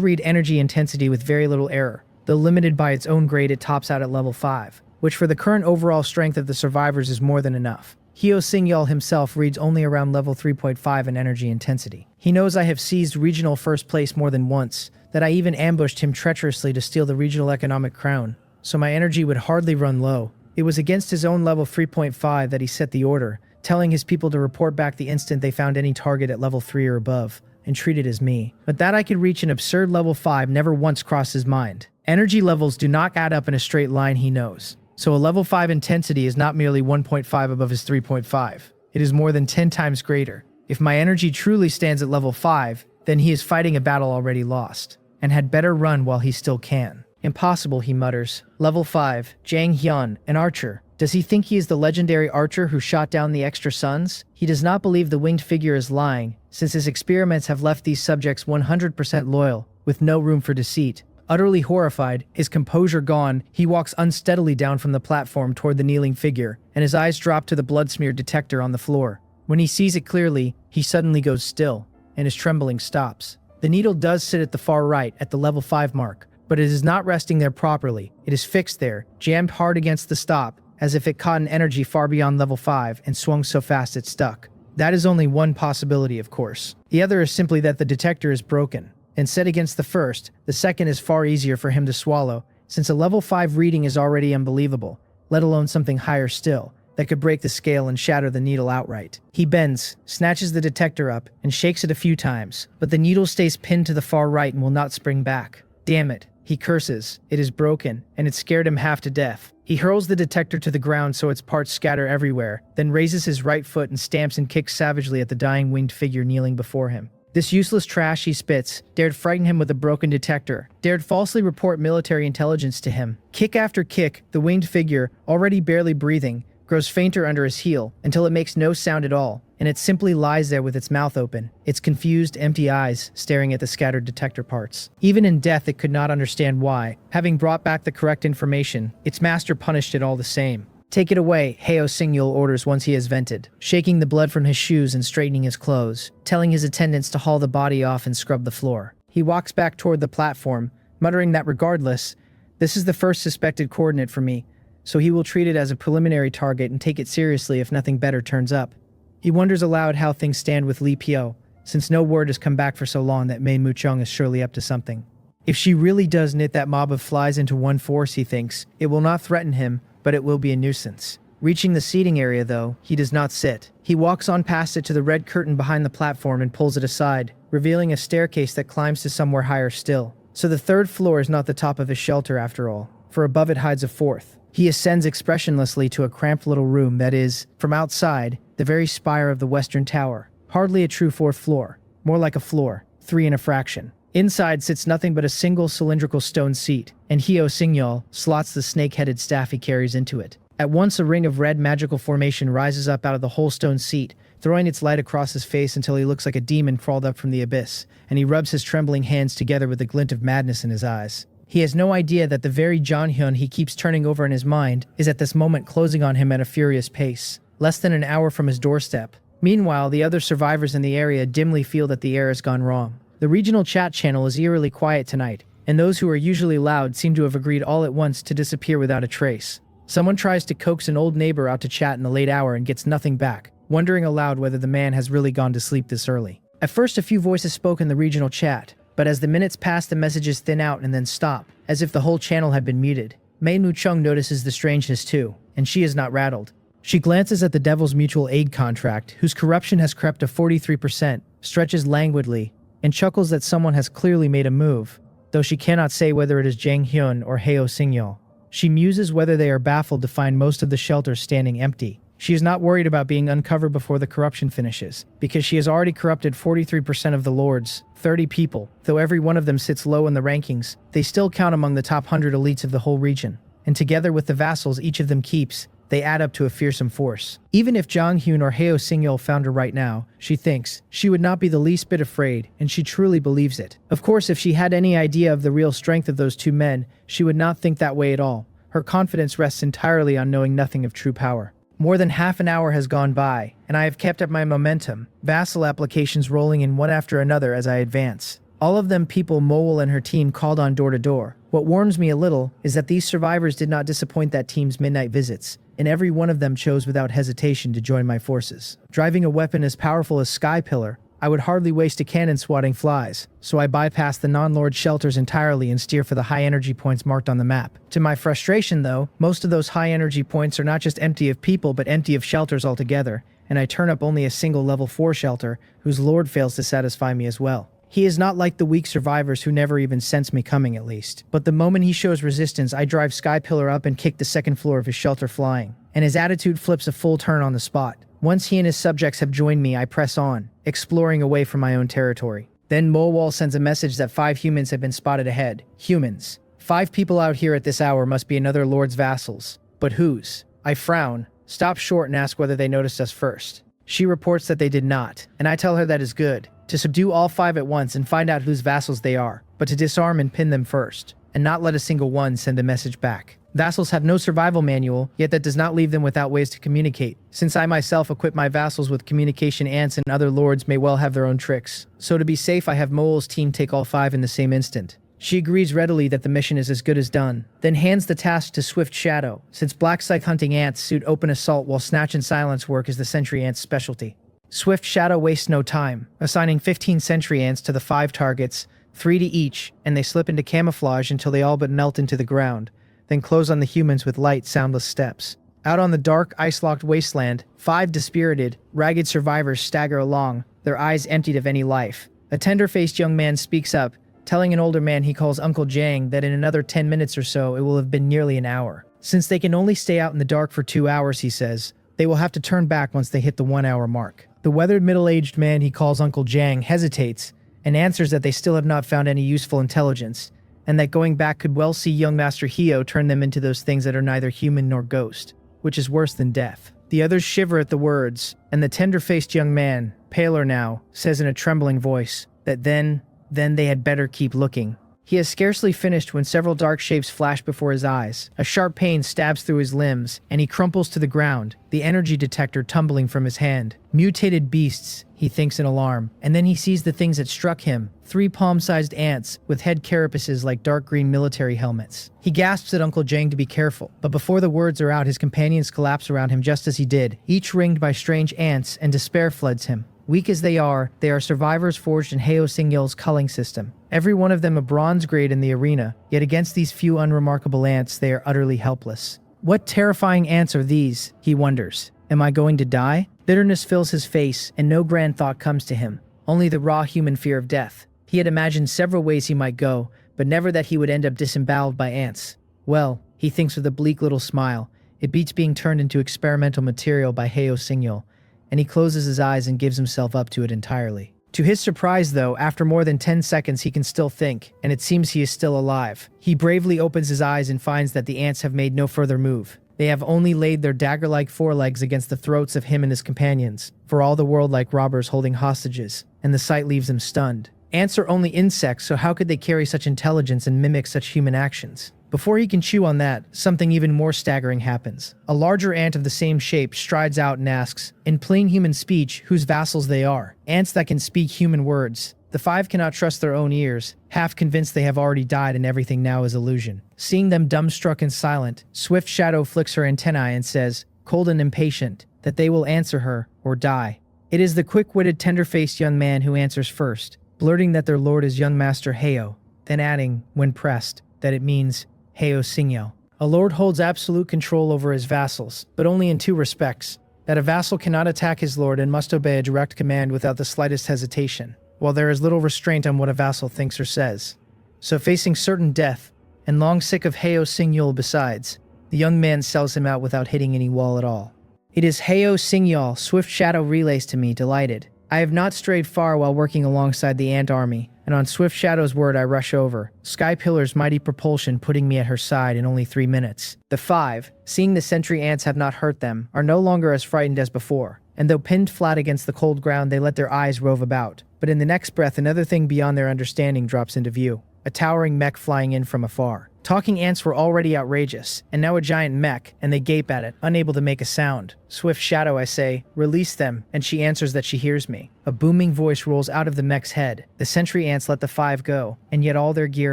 read energy intensity with very little error, though limited by its own grade. It tops out at level 5, which for the current overall strength of the survivors is more than enough. Heo Signol himself reads only around level 3.5 in energy intensity. He knows I have seized regional first place more than once, that I even ambushed him treacherously to steal the regional economic crown, so my energy would hardly run low. It was against his own level 3.5 that he set the order, telling his people to report back the instant they found any target at level 3 or above, and treat it as me. But that I could reach an absurd level 5 never once crossed his mind. Energy levels do not add up in a straight line, he knows. So a level 5 intensity is not merely 1.5 above his 3.5. It is more than 10 times greater. If my energy truly stands at level 5, then he is fighting a battle already lost, and had better run while he still can. Impossible, he mutters. Level 5, Jang Hyun, an archer. Does he think he is the legendary archer who shot down the extra suns? He does not believe the winged figure is lying, since his experiments have left these subjects 100% loyal, with no room for deceit. Utterly horrified, his composure gone, he walks unsteadily down from the platform toward the kneeling figure, and his eyes drop to the blood-smeared detector on the floor. When he sees it clearly, he suddenly goes still, and his trembling stops. The needle does sit at the far right, at the level 5 mark, but it is not resting there properly. It is fixed there, jammed hard against the stop, as if it caught an energy far beyond level 5 and swung so fast it stuck. That is only one possibility, of course. The other is simply that the detector is broken. And set against the first, the second is far easier for him to swallow, since a level 5 reading is already unbelievable, let alone something higher still, that could break the scale and shatter the needle outright. He bends, snatches the detector up, and shakes it a few times, but the needle stays pinned to the far right and will not spring back. Damn it, he curses. It is broken, and it scared him half to death. He hurls the detector to the ground so its parts scatter everywhere, then raises his right foot and stamps and kicks savagely at the dying winged figure kneeling before him. This useless trash he spits, dared frighten him with a broken detector, dared falsely report military intelligence to him. Kick after kick, the winged figure, already barely breathing, grows fainter under his heel, until it makes no sound at all, and it simply lies there with its mouth open, its confused, empty eyes staring at the scattered detector parts. Even in death it could not understand why. Having brought back the correct information, its master punished it all the same. Take it away, Heo Singyul orders once he has vented, shaking the blood from his shoes and straightening his clothes, telling his attendants to haul the body off and scrub the floor. He walks back toward the platform, muttering that regardless, this is the first suspected coordinate for me, so he will treat it as a preliminary target and take it seriously if nothing better turns up. He wonders aloud how things stand with Li Pio, since no word has come back for so long that Mei Muchung is surely up to something. If she really does knit that mob of flies into one force, he thinks, it will not threaten him, but it will be a nuisance. Reaching the seating area, though, he does not sit. He walks on past it to the red curtain behind the platform and pulls it aside, revealing a staircase that climbs to somewhere higher still. So the third floor is not the top of his shelter after all, for above it hides a fourth. He ascends expressionlessly to a cramped little room that is, from outside, the very spire of the western tower. Hardly a true fourth floor, more like a floor, 3 and a fraction. Inside sits nothing but a single cylindrical stone seat, and Heo Singyul slots the snake-headed staff he carries into it. At once a ring of red magical formation rises up out of the whole stone seat, throwing its light across his face until he looks like a demon crawled up from the abyss, and he rubs his trembling hands together with a glint of madness in his eyes. He has no idea that the very Jonghyun he keeps turning over in his mind is at this moment closing on him at a furious pace, less than an hour from his doorstep. Meanwhile, the other survivors in the area dimly feel that the air has gone wrong. The regional chat channel is eerily quiet tonight, and those who are usually loud seem to have agreed all at once to disappear without a trace. Someone tries to coax an old neighbor out to chat in the late hour and gets nothing back, wondering aloud whether the man has really gone to sleep this early. At first a few voices spoke in the regional chat, but as the minutes pass the messages thin out and then stop, as if the whole channel had been muted. Mei Muchung notices the strangeness too, and she is not rattled. She glances at the Devil's mutual aid contract, whose corruption has crept to 43%, stretches languidly, and chuckles that someone has clearly made a move, though she cannot say whether it is Jang Hyun or Heo Singyul. She muses whether they are baffled to find most of the shelters standing empty. She is not worried about being uncovered before the corruption finishes, because she has already corrupted 43% of the lords, 30 people. Though every one of them sits low in the rankings, they still count among the top 100 elites of the whole region. And together with the vassals each of them keeps, they add up to a fearsome force. Even if Jang Hyun or Heo Singyul found her right now, she thinks, she would not be the least bit afraid, and she truly believes it. Of course, if she had any idea of the real strength of those two men, she would not think that way at all. Her confidence rests entirely on knowing nothing of true power. More than half an hour has gone by, and I have kept up my momentum, vassal applications rolling in one after another as I advance. All of them people Mowell and her team called on door to door. What warms me a little is that these survivors did not disappoint that team's midnight visits, and every one of them chose without hesitation to join my forces. Driving a weapon as powerful as Sky Pillar, I would hardly waste a cannon swatting flies, so I bypass the non-lord shelters entirely and steer for the high energy points marked on the map. To my frustration though, most of those high energy points are not just empty of people but empty of shelters altogether, and I turn up only a single level 4 shelter, whose lord fails to satisfy me as well. He is not like the weak survivors who never even sense me coming at least. But the moment he shows resistance, I drive Skypillar up and kick the second floor of his shelter flying, and his attitude flips a full turn on the spot. Once he and his subjects have joined me, I press on, exploring away from my own territory. Then Molwall sends a message that 5 humans have been spotted ahead. Humans. 5 people out here at this hour must be another lord's vassals. But whose? I frown, stop short and ask whether they noticed us first. She reports that they did not, and I tell her that is good. To subdue all 5 at once and find out whose vassals they are, but to disarm and pin them first, and not let a single one send a message back. Vassals have no survival manual, yet that does not leave them without ways to communicate. Since I myself equip my vassals with communication ants and other lords may well have their own tricks. So to be safe, I have Moel's team take all 5 in the same instant. She agrees readily that the mission is as good as done, then hands the task to Swift Shadow, since black scythe hunting ants suit open assault while snatch and silence work is the sentry ant's specialty. Swift Shadow wastes no time, assigning 15 sentry ants to the 5 targets, 3 to each, and they slip into camouflage until they all but melt into the ground, then close on the humans with light, soundless steps. Out on the dark, ice-locked wasteland, 5 dispirited, ragged survivors stagger along, their eyes emptied of any life. A tender-faced young man speaks up, telling an older man he calls Uncle Jang that in another 10 minutes or so it will have been nearly an hour. Since they can only stay out in the dark for 2 hours, he says, they will have to turn back once they hit the 1-hour mark. The weathered middle-aged man he calls Uncle Jang hesitates and answers that they still have not found any useful intelligence, and that going back could well see young Master Hio turn them into those things that are neither human nor ghost, which is worse than death. The others shiver at the words, and the tender-faced young man, paler now, says in a trembling voice that then they had better keep looking. He has scarcely finished when several dark shapes flash before his eyes. A sharp pain stabs through his limbs, and he crumples to the ground, the energy detector tumbling from his hand. Mutated beasts, he thinks in alarm, and then he sees the things that struck him. 3 palm-sized ants with head carapaces like dark green military helmets. He gasps at Uncle Jang to be careful, but before the words are out, his companions collapse around him just as he did, each ringed by strange ants, and despair floods him. Weak as they are survivors forged in Heo Singyol's culling system. Every one of them a bronze grade in the arena, yet against these few unremarkable ants they are utterly helpless. What terrifying ants are these, he wonders. Am I going to die? Bitterness fills his face, and no grand thought comes to him. Only the raw human fear of death. He had imagined several ways he might go, but never that he would end up disemboweled by ants. Well, he thinks with a bleak little smile, it beats being turned into experimental material by Heo Singyol, and he closes his eyes and gives himself up to it entirely. To his surprise though, after more than 10 seconds he can still think, and it seems he is still alive. He bravely opens his eyes and finds that the ants have made no further move. They have only laid their dagger-like forelegs against the throats of him and his companions, for all the world like robbers holding hostages, and the sight leaves him stunned. Ants are only insects, so how could they carry such intelligence and mimic such human actions? Before he can chew on that, something even more staggering happens. A larger ant of the same shape strides out and asks, in plain human speech, whose vassals they are. Ants that can speak human words. The 5 cannot trust their own ears, half convinced they have already died and everything now is illusion. Seeing them dumbstruck and silent, Swift Shadow flicks her antennae and says, cold and impatient, that they will answer her or die. It is the quick-witted, tender-faced young man who answers first, blurting that their lord is young Master Heo, then adding, when pressed, that it means Heo Singyol. A lord holds absolute control over his vassals, but only in 2 respects. That a vassal cannot attack his lord and must obey a direct command without the slightest hesitation, while there is little restraint on what a vassal thinks or says. So facing certain death, and long sick of Heo Singyol besides, the young man sells him out without hitting any wall at all. It is Heo Singyol, Swift Shadow relays to me, delighted. I have not strayed far while working alongside the ant army, and on Swift Shadow's word I rush over, Skypillar's mighty propulsion putting me at her side in only 3 minutes. The 5, seeing the sentry ants have not hurt them, are no longer as frightened as before, and though pinned flat against the cold ground they let their eyes rove about. But in the next breath another thing beyond their understanding drops into view. A towering mech flying in from afar. Talking ants were already outrageous, and now a giant mech, and they gape at it, unable to make a sound. Swift Shadow, I say, release them, and she answers that she hears me. A booming voice rolls out of the mech's head. The sentry ants let the 5 go, and yet all their gear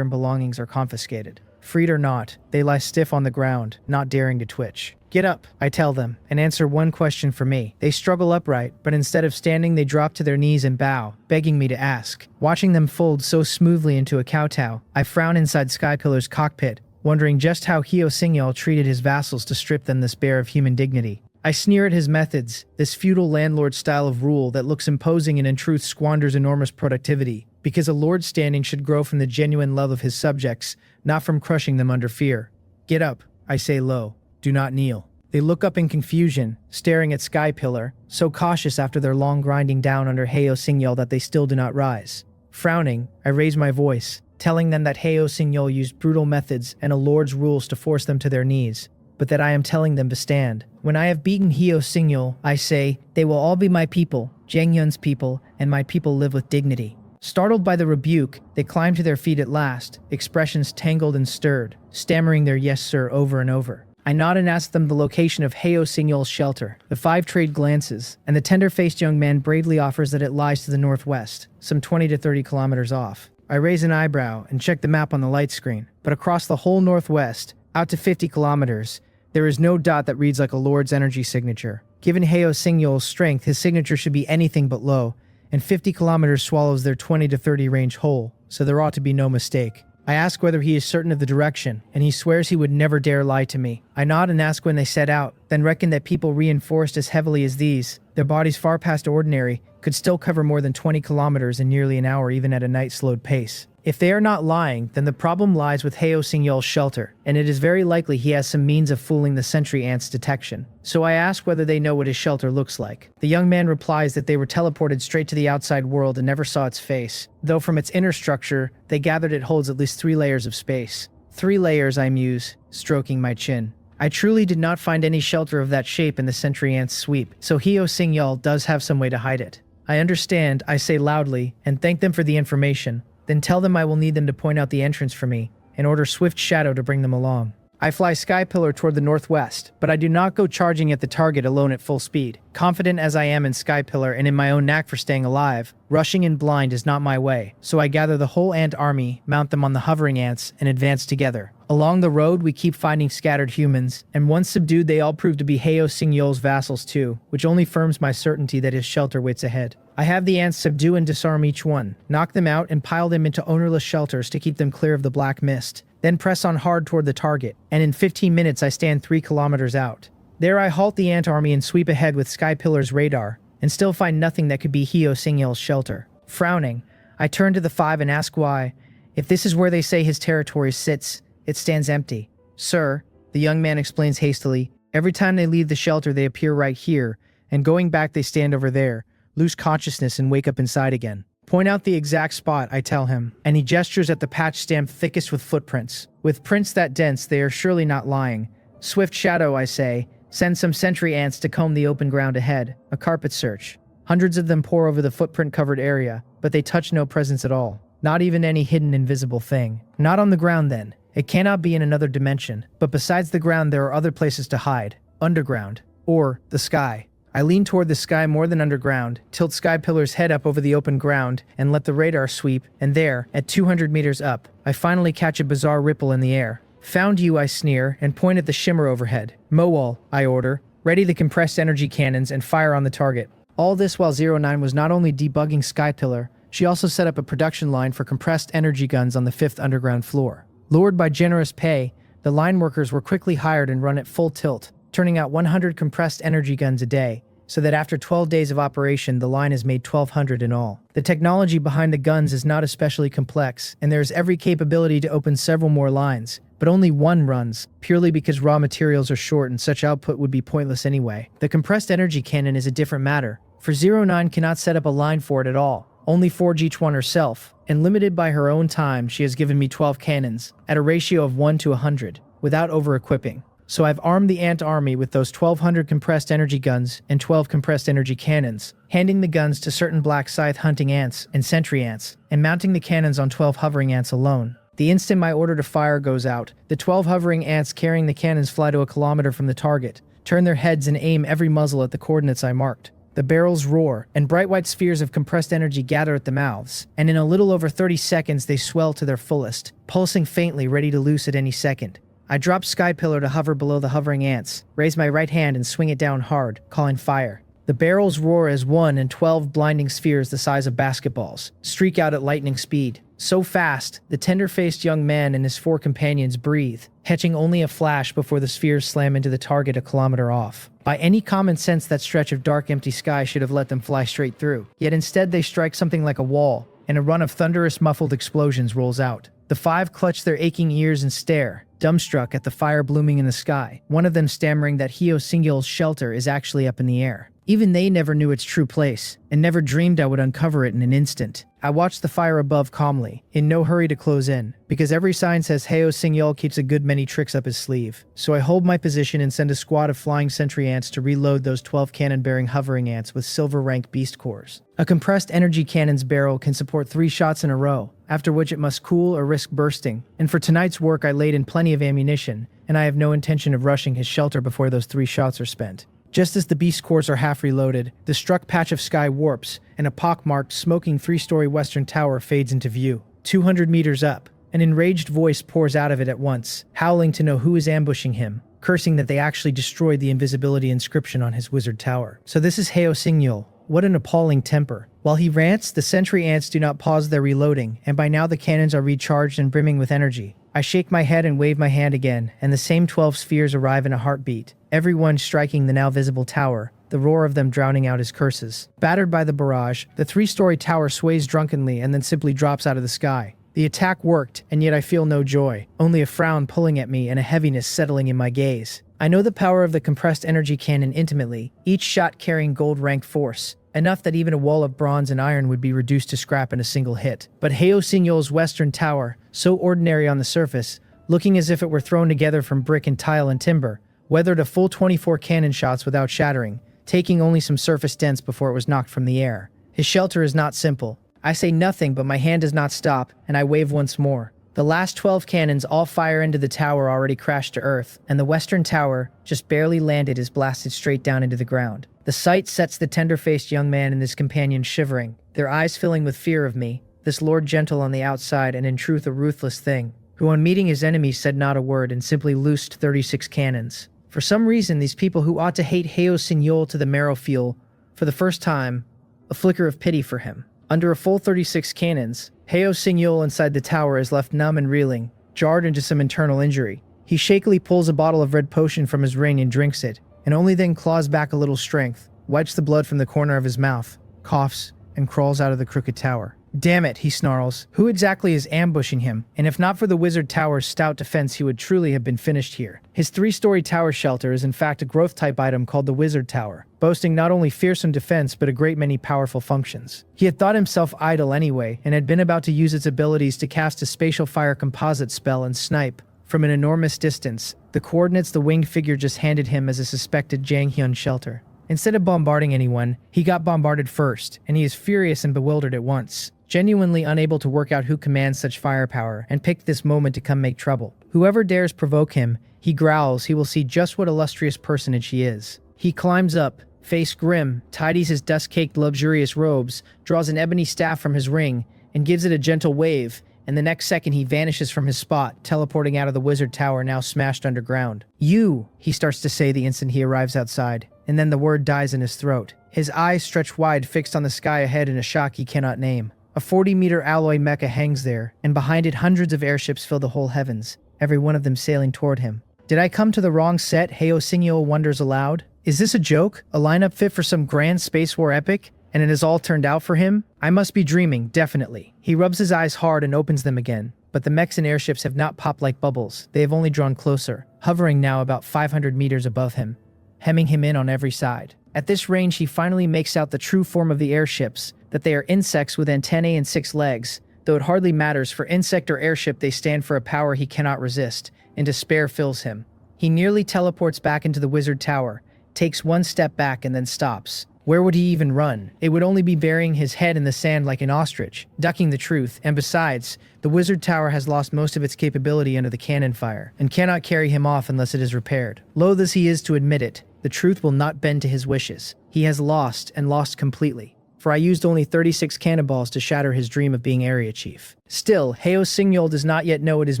and belongings are confiscated. Freed or not, they lie stiff on the ground, not daring to twitch. Get up, I tell them, and answer one question for me. They struggle upright, but instead of standing, they drop to their knees and bow, begging me to ask. Watching them fold so smoothly into a kowtow, I frown inside Skypillar's cockpit, wondering just how Hyo-Sing-yeol treated his vassals to strip them this bare of human dignity. I sneer at his methods, this feudal landlord style of rule that looks imposing and in truth squanders enormous productivity, because a lord's standing should grow from the genuine love of his subjects, not from crushing them under fear. Get up, I say low. Do not kneel. They look up in confusion, staring at Skypillar, so cautious after their long grinding down under Hyo-Sing-yeol that they still do not rise. Frowning, I raise my voice, telling them that Hyo-Sing-yeol used brutal methods and a lord's rules to force them to their knees, but that I am telling them to stand. When I have beaten Hyo-Sing-yeol, I say, they will all be my people, Jangyun's people, and my people live with dignity. Startled by the rebuke, they climb to their feet at last, expressions tangled and stirred, stammering their yes sir over and over. I nod and ask them the location of Hyo-Sing-yeol's shelter. The five trade glances, and the tender-faced young man bravely offers that it lies to the northwest, some 20 to 30 kilometers off. I raise an eyebrow and check the map on the light screen, but across the whole northwest, out to 50 kilometers, there is no dot that reads like a lord's energy signature. Given Hyo-Sing-yeol's strength, his signature should be anything but low, and 50 kilometers swallows their 20 to 30 range whole, so there ought to be no mistake. I ask whether he is certain of the direction, and he swears he would never dare lie to me. I nod and ask when they set out, then reckon that people reinforced as heavily as these, their bodies far past ordinary, could still cover more than 20 kilometers in nearly an hour even at a night-slowed pace. If they are not lying, then the problem lies with Hyo-Sing-yeol's shelter, and it is very likely he has some means of fooling the sentry ant's detection. So I ask whether they know what his shelter looks like. The young man replies that they were teleported straight to the outside world and never saw its face, though from its inner structure, they gathered it holds at least 3 layers of space. 3 layers, I muse, stroking my chin. I truly did not find any shelter of that shape in the sentry ant's sweep, so Hyo-Sing-yeol does have some way to hide it. I understand, I say loudly, and thank them for the information. Then tell them I will need them to point out the entrance for me, and order Swift Shadow to bring them along. I fly Skypillar toward the northwest, but I do not go charging at the target alone at full speed. Confident as I am in Skypillar and in my own knack for staying alive, rushing in blind is not my way, so I gather the whole ant army, mount them on the hovering ants, and advance together. Along the road, we keep finding scattered humans, and once subdued they all prove to be Hyo-Sing-yeol's vassals too, which only firms my certainty that his shelter waits ahead. I have the ants subdue and disarm each one, knock them out and pile them into ownerless shelters to keep them clear of the black mist, then press on hard toward the target, and in 15 minutes I stand 3 kilometers out. There I halt the ant army and sweep ahead with Skypillar's radar, and still find nothing that could be Hyo-Sing-yeol's shelter. Frowning, I turn to the 5 and ask why. If this is where they say his territory sits, it stands empty. Sir, the young man explains hastily, every time they leave the shelter they appear right here, and going back they stand over there, lose consciousness and wake up inside again. Point out the exact spot, I tell him, and he gestures at the patch stamped thickest with footprints. With prints that dense, they are surely not lying. Swift Shadow, I say, send some sentry ants to comb the open ground ahead, a carpet search. Hundreds of them pour over the footprint-covered area, but they touch no presence at all. Not even any hidden invisible thing. Not on the ground then. It cannot be in another dimension, but besides the ground there are other places to hide. Underground. Or the sky. I lean toward the sky more than underground, tilt Skypillar's head up over the open ground, and let the radar sweep, and there, at 200 meters up, I finally catch a bizarre ripple in the air. Found you, I sneer, and point at the shimmer overhead. Mowal, I order. Ready the compressed energy cannons and fire on the target. All this while 09 was not only debugging Skypillar, she also set up a production line for compressed energy guns on the 5th underground floor. Lured by generous pay, the line workers were quickly hired and run at full tilt, turning out 100 compressed energy guns a day, so that after 12 days of operation, the line has made 1,200 in all. The technology behind the guns is not especially complex, and there is every capability to open several more lines, but only one runs, purely because raw materials are short and such output would be pointless anyway. The compressed energy cannon is a different matter, for 09 cannot set up a line for it at all, only forge each one herself, and limited by her own time, she has given me 12 cannons, at a ratio of 1 to 100, without over-equipping. So I've armed the ant army with those 1,200 compressed energy guns and 12 compressed energy cannons, handing the guns to certain black scythe hunting ants and sentry ants, and mounting the cannons on 12 hovering ants alone. The instant my order to fire goes out, the 12 hovering ants carrying the cannons fly to a kilometer from the target, turn their heads and aim every muzzle at the coordinates I marked. The barrels roar, and bright white spheres of compressed energy gather at the mouths, and in a little over 30 seconds they swell to their fullest, pulsing faintly ready to loose at any second. I drop Sky Pillar to hover below the hovering ants, raise my right hand and swing it down hard, calling fire. The barrels roar as 1 and 12 blinding spheres the size of basketballs streak out at lightning speed. So fast, the tender-faced young man and his 4 companions breathe, catching only a flash before the spheres slam into the target a kilometer off. By any common sense, that stretch of dark empty sky should have let them fly straight through. Yet instead they strike something like a wall, and a run of thunderous muffled explosions rolls out. The 5 clutch their aching ears and stare, dumbstruck at the fire blooming in the sky, one of them stammering that Hyo Sing-yeol's shelter is actually up in the air. Even they never knew its true place, and never dreamed I would uncover it in an instant. I watched the fire above calmly, in no hurry to close in, because every sign says Hyo Sing-yeol keeps a good many tricks up his sleeve. So I hold my position and send a squad of flying sentry ants to reload those 12 cannon-bearing hovering ants with silver-rank beast cores. A compressed energy cannon's barrel can support 3 shots in a row, after which it must cool or risk bursting, and for tonight's work I laid in plenty of ammunition, and I have no intention of rushing his shelter before those 3 shots are spent. Just as the beast cores are half reloaded, the struck patch of sky warps, and a pockmarked, smoking 3-story western tower fades into view. 200 meters up, an enraged voice pours out of it at once, howling to know who is ambushing him, cursing that they actually destroyed the invisibility inscription on his wizard tower. So this is Hyo Sing-yeol. What an appalling temper. While he rants, the sentry ants do not pause their reloading, and by now the cannons are recharged and brimming with energy. I shake my head and wave my hand again, and the same 12 spheres arrive in a heartbeat, everyone striking the now visible tower, the roar of them drowning out his curses. Battered by the barrage, the 3-story tower sways drunkenly and then simply drops out of the sky. The attack worked, and yet I feel no joy, only a frown pulling at me and a heaviness settling in my gaze. I know the power of the compressed energy cannon intimately, each shot carrying gold-ranked force, enough that even a wall of bronze and iron would be reduced to scrap in a single hit. But Hyo Sing-yeol's western tower, so ordinary on the surface, looking as if it were thrown together from brick and tile and timber, weathered a full 24 cannon shots without shattering, taking only some surface dents before it was knocked from the air. His shelter is not simple. I say nothing, but my hand does not stop, and I wave once more. The last 12 cannons all fire into the tower already crashed to earth, and the western tower, just barely landed, is blasted straight down into the ground. The sight sets the tender-faced young man and his companion shivering, their eyes filling with fear of me, this lord gentle on the outside and in truth a ruthless thing, who on meeting his enemies said not a word and simply loosed 36 cannons. For some reason, these people who ought to hate Hyo Sing-yeol to the marrow feel, for the first time, a flicker of pity for him. Under a full 36 cannons, Hyo Sing-yeol inside the tower is left numb and reeling, jarred into some internal injury. He shakily pulls a bottle of red potion from his ring and drinks it, and only then claws back a little strength, wipes the blood from the corner of his mouth, coughs, and crawls out of the crooked tower. Damn it, he snarls. Who exactly is ambushing him? And if not for the wizard tower's stout defense, he would truly have been finished here. His 3-story tower shelter is in fact a growth-type item called the wizard tower, boasting not only fearsome defense but a great many powerful functions. He had thought himself idle anyway, and had been about to use its abilities to cast a spatial fire composite spell and snipe, from an enormous distance, the coordinates the winged figure just handed him as a suspected Janghyun shelter. Instead of bombarding anyone, he got bombarded first, and he is furious and bewildered at once, genuinely unable to work out who commands such firepower, and picked this moment to come make trouble. Whoever dares provoke him, he growls he will see just what illustrious personage he is. He climbs up, face grim, tidies his dust-caked luxurious robes, draws an ebony staff from his ring, and gives it a gentle wave, and the next second he vanishes from his spot, teleporting out of the wizard tower now smashed underground. "You," he starts to say the instant he arrives outside, and then the word dies in his throat. His eyes stretch wide, fixed on the sky ahead in a shock he cannot name. A 40-meter alloy mecha hangs there, and behind it hundreds of airships fill the whole heavens, every one of them sailing toward him. Did I come to the wrong set? Hyo Sing-yeol wonders aloud. Is this a joke? A lineup fit for some grand space war epic? And it has all turned out for him? I must be dreaming, definitely. He rubs his eyes hard and opens them again, but the mechs and airships have not popped like bubbles. They have only drawn closer, hovering now about 500 meters above him, hemming him in on every side. At this range, he finally makes out the true form of the airships, that they are insects with antennae and 6 legs, though it hardly matters, for insect or airship they stand for a power he cannot resist, and despair fills him. He nearly teleports back into the wizard tower, takes one step back and then stops. Where would he even run? It would only be burying his head in the sand like an ostrich, ducking the truth, and besides, the wizard tower has lost most of its capability under the cannon fire, and cannot carry him off unless it is repaired. Loath as he is to admit it, the truth will not bend to his wishes. He has lost, and lost completely. for I used only 36 cannonballs to shatter his dream of being area chief. Still, Heo Singyol does not yet know it is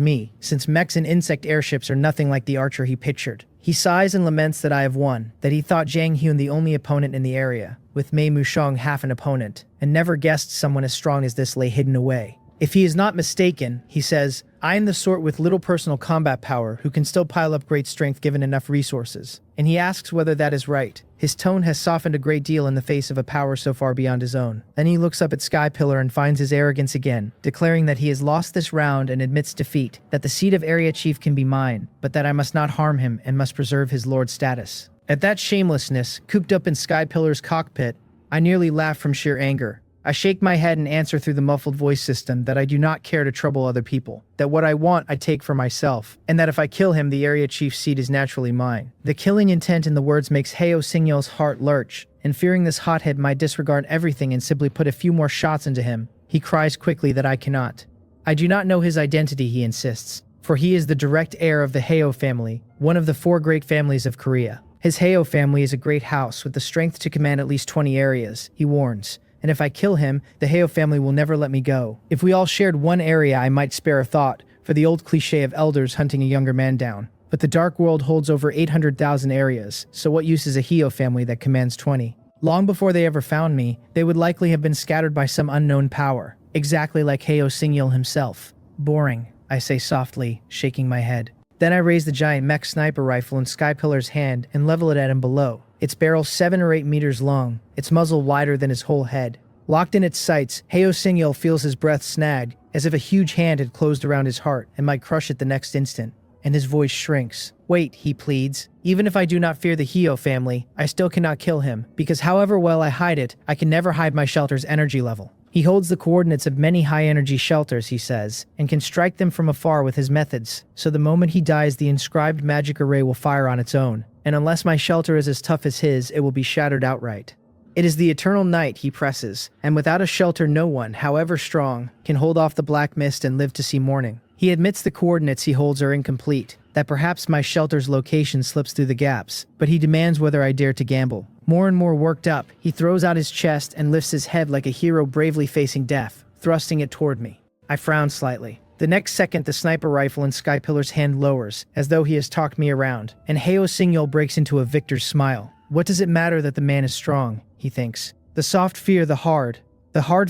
me, since mechs and insect airships are nothing like the archer he pictured. He sighs and laments that I have won, that he thought Jang Hyun the only opponent in the area, with Mei Mushong half an opponent, and never guessed someone as strong as this lay hidden away. If he is not mistaken, he says, I am the sort with little personal combat power who can still pile up great strength given enough resources. And he asks whether that is right. His tone has softened a great deal in the face of a power so far beyond his own. Then he looks up at Sky Pillar and finds his arrogance again, declaring that he has lost this round and admits defeat, that the seat of area chief can be mine, but that I must not harm him and must preserve his lord status. At that shamelessness, cooped up in Sky Pillar's cockpit, I nearly laugh from sheer anger. I shake my head and answer through the muffled voice system that I do not care to trouble other people, that what I want I take for myself, and that if I kill him the area chief's seat is naturally mine. The killing intent in the words makes Heo Singyol's heart lurch, and fearing this hothead might disregard everything and simply put a few more shots into him, he cries quickly that I cannot. I do not know his identity, he insists, for he is the direct heir of the Heo family, one of the 4 great families of Korea. His Heo family is a great house with the strength to command at least 20 areas, he warns. And if I kill him, the Heo family will never let me go. If we all shared one area, I might spare a thought, for the old cliché of elders hunting a younger man down. But the dark world holds over 800,000 areas, so what use is a Heo family that commands 20? Long before they ever found me, they would likely have been scattered by some unknown power, exactly like Heo Singyol himself. Boring, I say softly, shaking my head. Then I raise the giant mech sniper rifle in Sky Pillar's hand and level it at him below. Its barrel 7 or 8 meters long, its muzzle wider than his whole head. Locked in its sights, Heo Singyol feels his breath snag, as if a huge hand had closed around his heart and might crush it the next instant. And his voice shrinks. Wait, he pleads. Even if I do not fear the Heo family, I still cannot kill him, because however well I hide it, I can never hide my shelter's energy level. He holds the coordinates of many high-energy shelters, he says, and can strike them from afar with his methods, so the moment he dies the inscribed magic array will fire on its own. And unless my shelter is as tough as his, it will be shattered outright. It is the eternal night, he presses, and without a shelter no one, however strong, can hold off the black mist and live to see morning. He admits the coordinates he holds are incomplete, that perhaps my shelter's location slips through the gaps, but he demands whether I dare to gamble. More and more worked up, he throws out his chest and lifts his head like a hero bravely facing death, thrusting it toward me. I frown slightly. The next second, the sniper rifle in Sky Pillar's hand lowers, as though he has talked me around, and Heo Singyol breaks into a victor's smile. What does it matter that the man is strong, he thinks. The soft fear the hard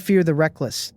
fear the reckless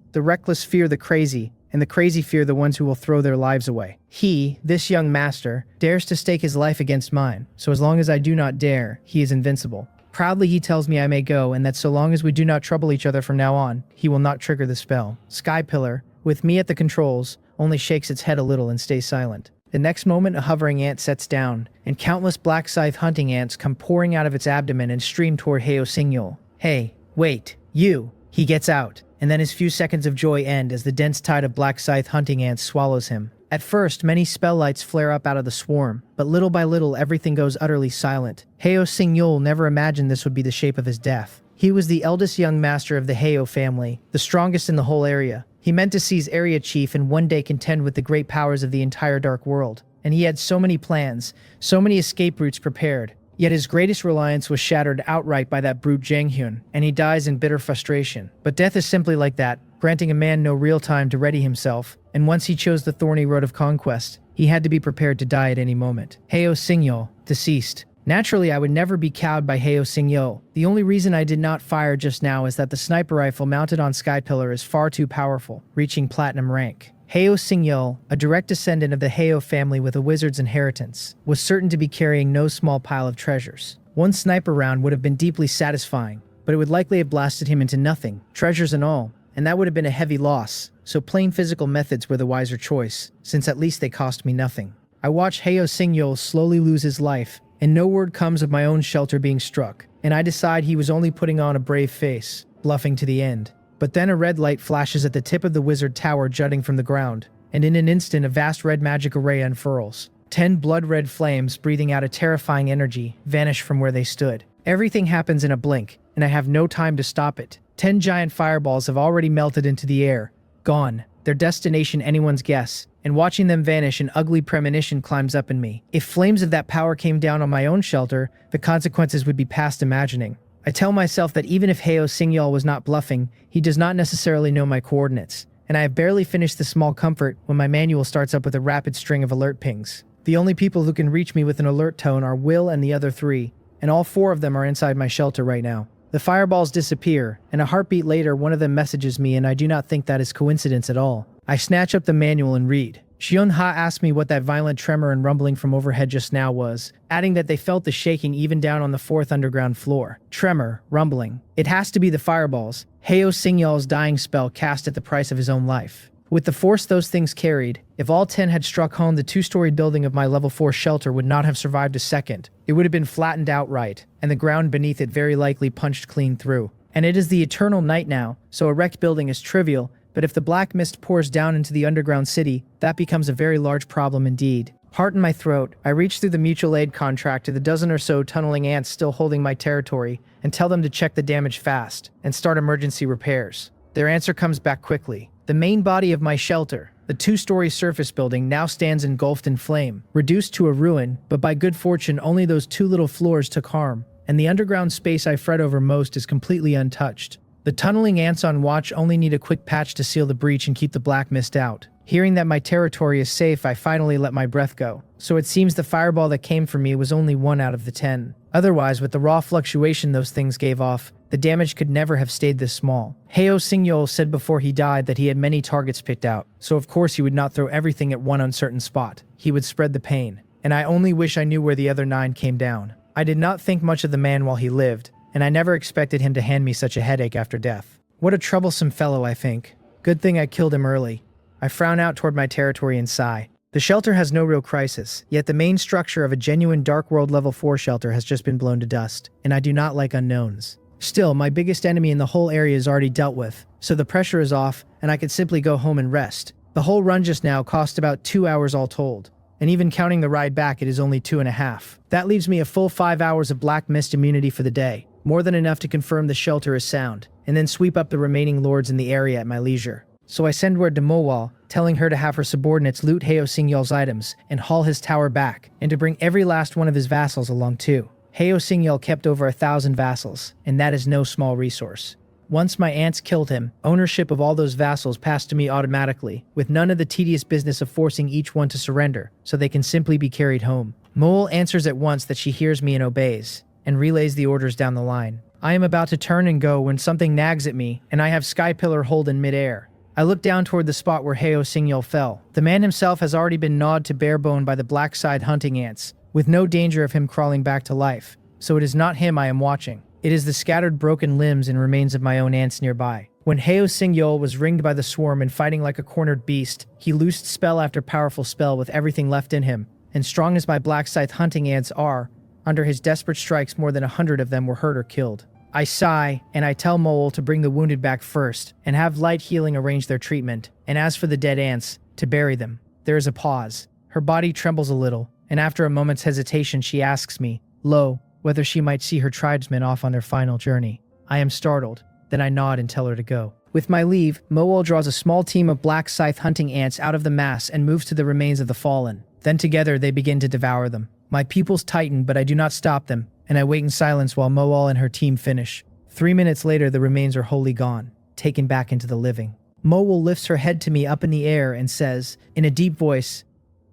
fear the crazy, and the crazy fear the ones who will throw their lives away. He, this young master, dares to stake his life against mine, so as long as I do not dare, he is invincible. Proudly he tells me I may go, and that so long as we do not trouble each other from now on, he will not trigger the spell. Sky Pillar, with me at the controls, only shakes its head a little and stays silent. The next moment a hovering ant sets down, and countless black scythe hunting ants come pouring out of its abdomen and stream toward Heo Singyol. Hey, wait, you! He gets out, and then his few seconds of joy end as the dense tide of black scythe hunting ants swallows him. At first, many spell lights flare up out of the swarm, but little by little everything goes utterly silent. Heo Singyol never imagined this would be the shape of his death. He was the eldest young master of the Heo family, the strongest in the whole area. He meant to seize area chief and one day contend with the great powers of the entire dark world. And he had so many plans, so many escape routes prepared. Yet his greatest reliance was shattered outright by that brute Jang Hyun, and he dies in bitter frustration. But death is simply like that, granting a man no real time to ready himself, and once he chose the thorny road of conquest, he had to be prepared to die at any moment. Heo Singyol, deceased. Naturally, I would never be cowed by Heo Singyol. The only reason I did not fire just now is that the sniper rifle mounted on Sky Pillar is far too powerful, reaching platinum rank. Heo Singyol, a direct descendant of the Heo family with a wizard's inheritance, was certain to be carrying no small pile of treasures. One sniper round would have been deeply satisfying, but it would likely have blasted him into nothing, treasures and all, and that would have been a heavy loss, so plain physical methods were the wiser choice, since at least they cost me nothing. I watch Heo Singyol slowly lose his life, and no word comes of my own shelter being struck, and I decide he was only putting on a brave face, bluffing to the end. But then a red light flashes at the tip of the wizard tower jutting from the ground, and in an instant a vast red magic array unfurls. 10 blood-red flames, breathing out a terrifying energy, vanish from where they stood. Everything happens in a blink, and I have no time to stop it. 10 giant fireballs have already melted into the air, gone, their destination anyone's guess, and watching them vanish an ugly premonition climbs up in me. If flames of that power came down on my own shelter, the consequences would be past imagining. I tell myself that even if Heo Singyal was not bluffing, he does not necessarily know my coordinates, and I have barely finished the small comfort when my manual starts up with a rapid string of alert pings. The only people who can reach me with an alert tone are Will and the other 3, and all 4 of them are inside my shelter right now. The fireballs disappear, and a heartbeat later one of them messages me, and I do not think that is coincidence at all. I snatch up the manual and read. Xion Ha asked me what that violent tremor and rumbling from overhead just now was, adding that they felt the shaking even down on the 4th underground floor. Tremor, rumbling. It has to be the fireballs. Heo Singyal's dying spell cast at the price of his own life. With the force those things carried, if all 10 had struck home, the 2-story building of my level 4 shelter would not have survived a second. It would have been flattened outright, and the ground beneath it very likely punched clean through. And it is the eternal night now, so a wrecked building is trivial, but if the black mist pours down into the underground city, that becomes a very large problem indeed. Heart in my throat, I reach through the mutual aid contract to the dozen or so tunneling ants still holding my territory and tell them to check the damage fast and start emergency repairs. Their answer comes back quickly. The main body of my shelter, the 2-story surface building, now stands engulfed in flame, reduced to a ruin, but by good fortune only those 2 little floors took harm, and the underground space I fret over most is completely untouched. The tunneling ants on watch only need a quick patch to seal the breach and keep the black mist out. Hearing that my territory is safe, I finally let my breath go. So it seems the fireball that came for me was only 1 out of the 10. Otherwise, with the raw fluctuation those things gave off, the damage could never have stayed this small. Heo Singyol said before he died that he had many targets picked out, so of course he would not throw everything at one uncertain spot. He would spread the pain. And I only wish I knew where the other 9 came down. I did not think much of the man while he lived, and I never expected him to hand me such a headache after death. What a troublesome fellow, I think. Good thing I killed him early. I frown out toward my territory and sigh. The shelter has no real crisis, yet the main structure of a genuine Dark World level 4 shelter has just been blown to dust, and I do not like unknowns. Still, my biggest enemy in the whole area is already dealt with, so the pressure is off, and I could simply go home and rest. The whole run just now cost about 2 hours all told, and even counting the ride back it is only 2.5. That leaves me a full 5 hours of black mist immunity for the day, more than enough to confirm the shelter is sound, and then sweep up the remaining lords in the area at my leisure. So I send word to Mowal, telling her to have her subordinates loot Heo Singyal's items and haul his tower back, and to bring every last one of his vassals along too. Heo Singyal kept over 1,000 vassals, and that is no small resource. Once my ants killed him, ownership of all those vassals passed to me automatically, with none of the tedious business of forcing each one to surrender, so they can simply be carried home. Mowal answers at once that she hears me and obeys, and relays the orders down the line. I am about to turn and go when something nags at me, and I have Sky Pillar hold in midair. I look down toward the spot where Heo Singyal fell. The man himself has already been gnawed to bare bone by the black side hunting ants, with no danger of him crawling back to life. So it is not him I am watching. It is the scattered broken limbs and remains of my own ants nearby. When Heo Singyal was ringed by the swarm and fighting like a cornered beast, he loosed spell after powerful spell with everything left in him, and strong as my black scythe hunting ants are, under his desperate strikes more than 100 of them were hurt or killed. I sigh, and I tell Mowal to bring the wounded back first, and have light healing arrange their treatment, and as for the dead ants, to bury them. There is a pause. Her body trembles a little, and after a moment's hesitation she asks me, low, whether she might see her tribesmen off on their final journey. I am startled, then I nod and tell her to go. With my leave, Mowal draws a small team of black scythe hunting ants out of the mass and moves to the remains of the fallen. Then together they begin to devour them. My pupils tighten, but I do not stop them, and I wait in silence while Mowal and her team finish. 3 minutes later, the remains are wholly gone, taken back into the living. Mowal lifts her head to me up in the air and says, in a deep voice,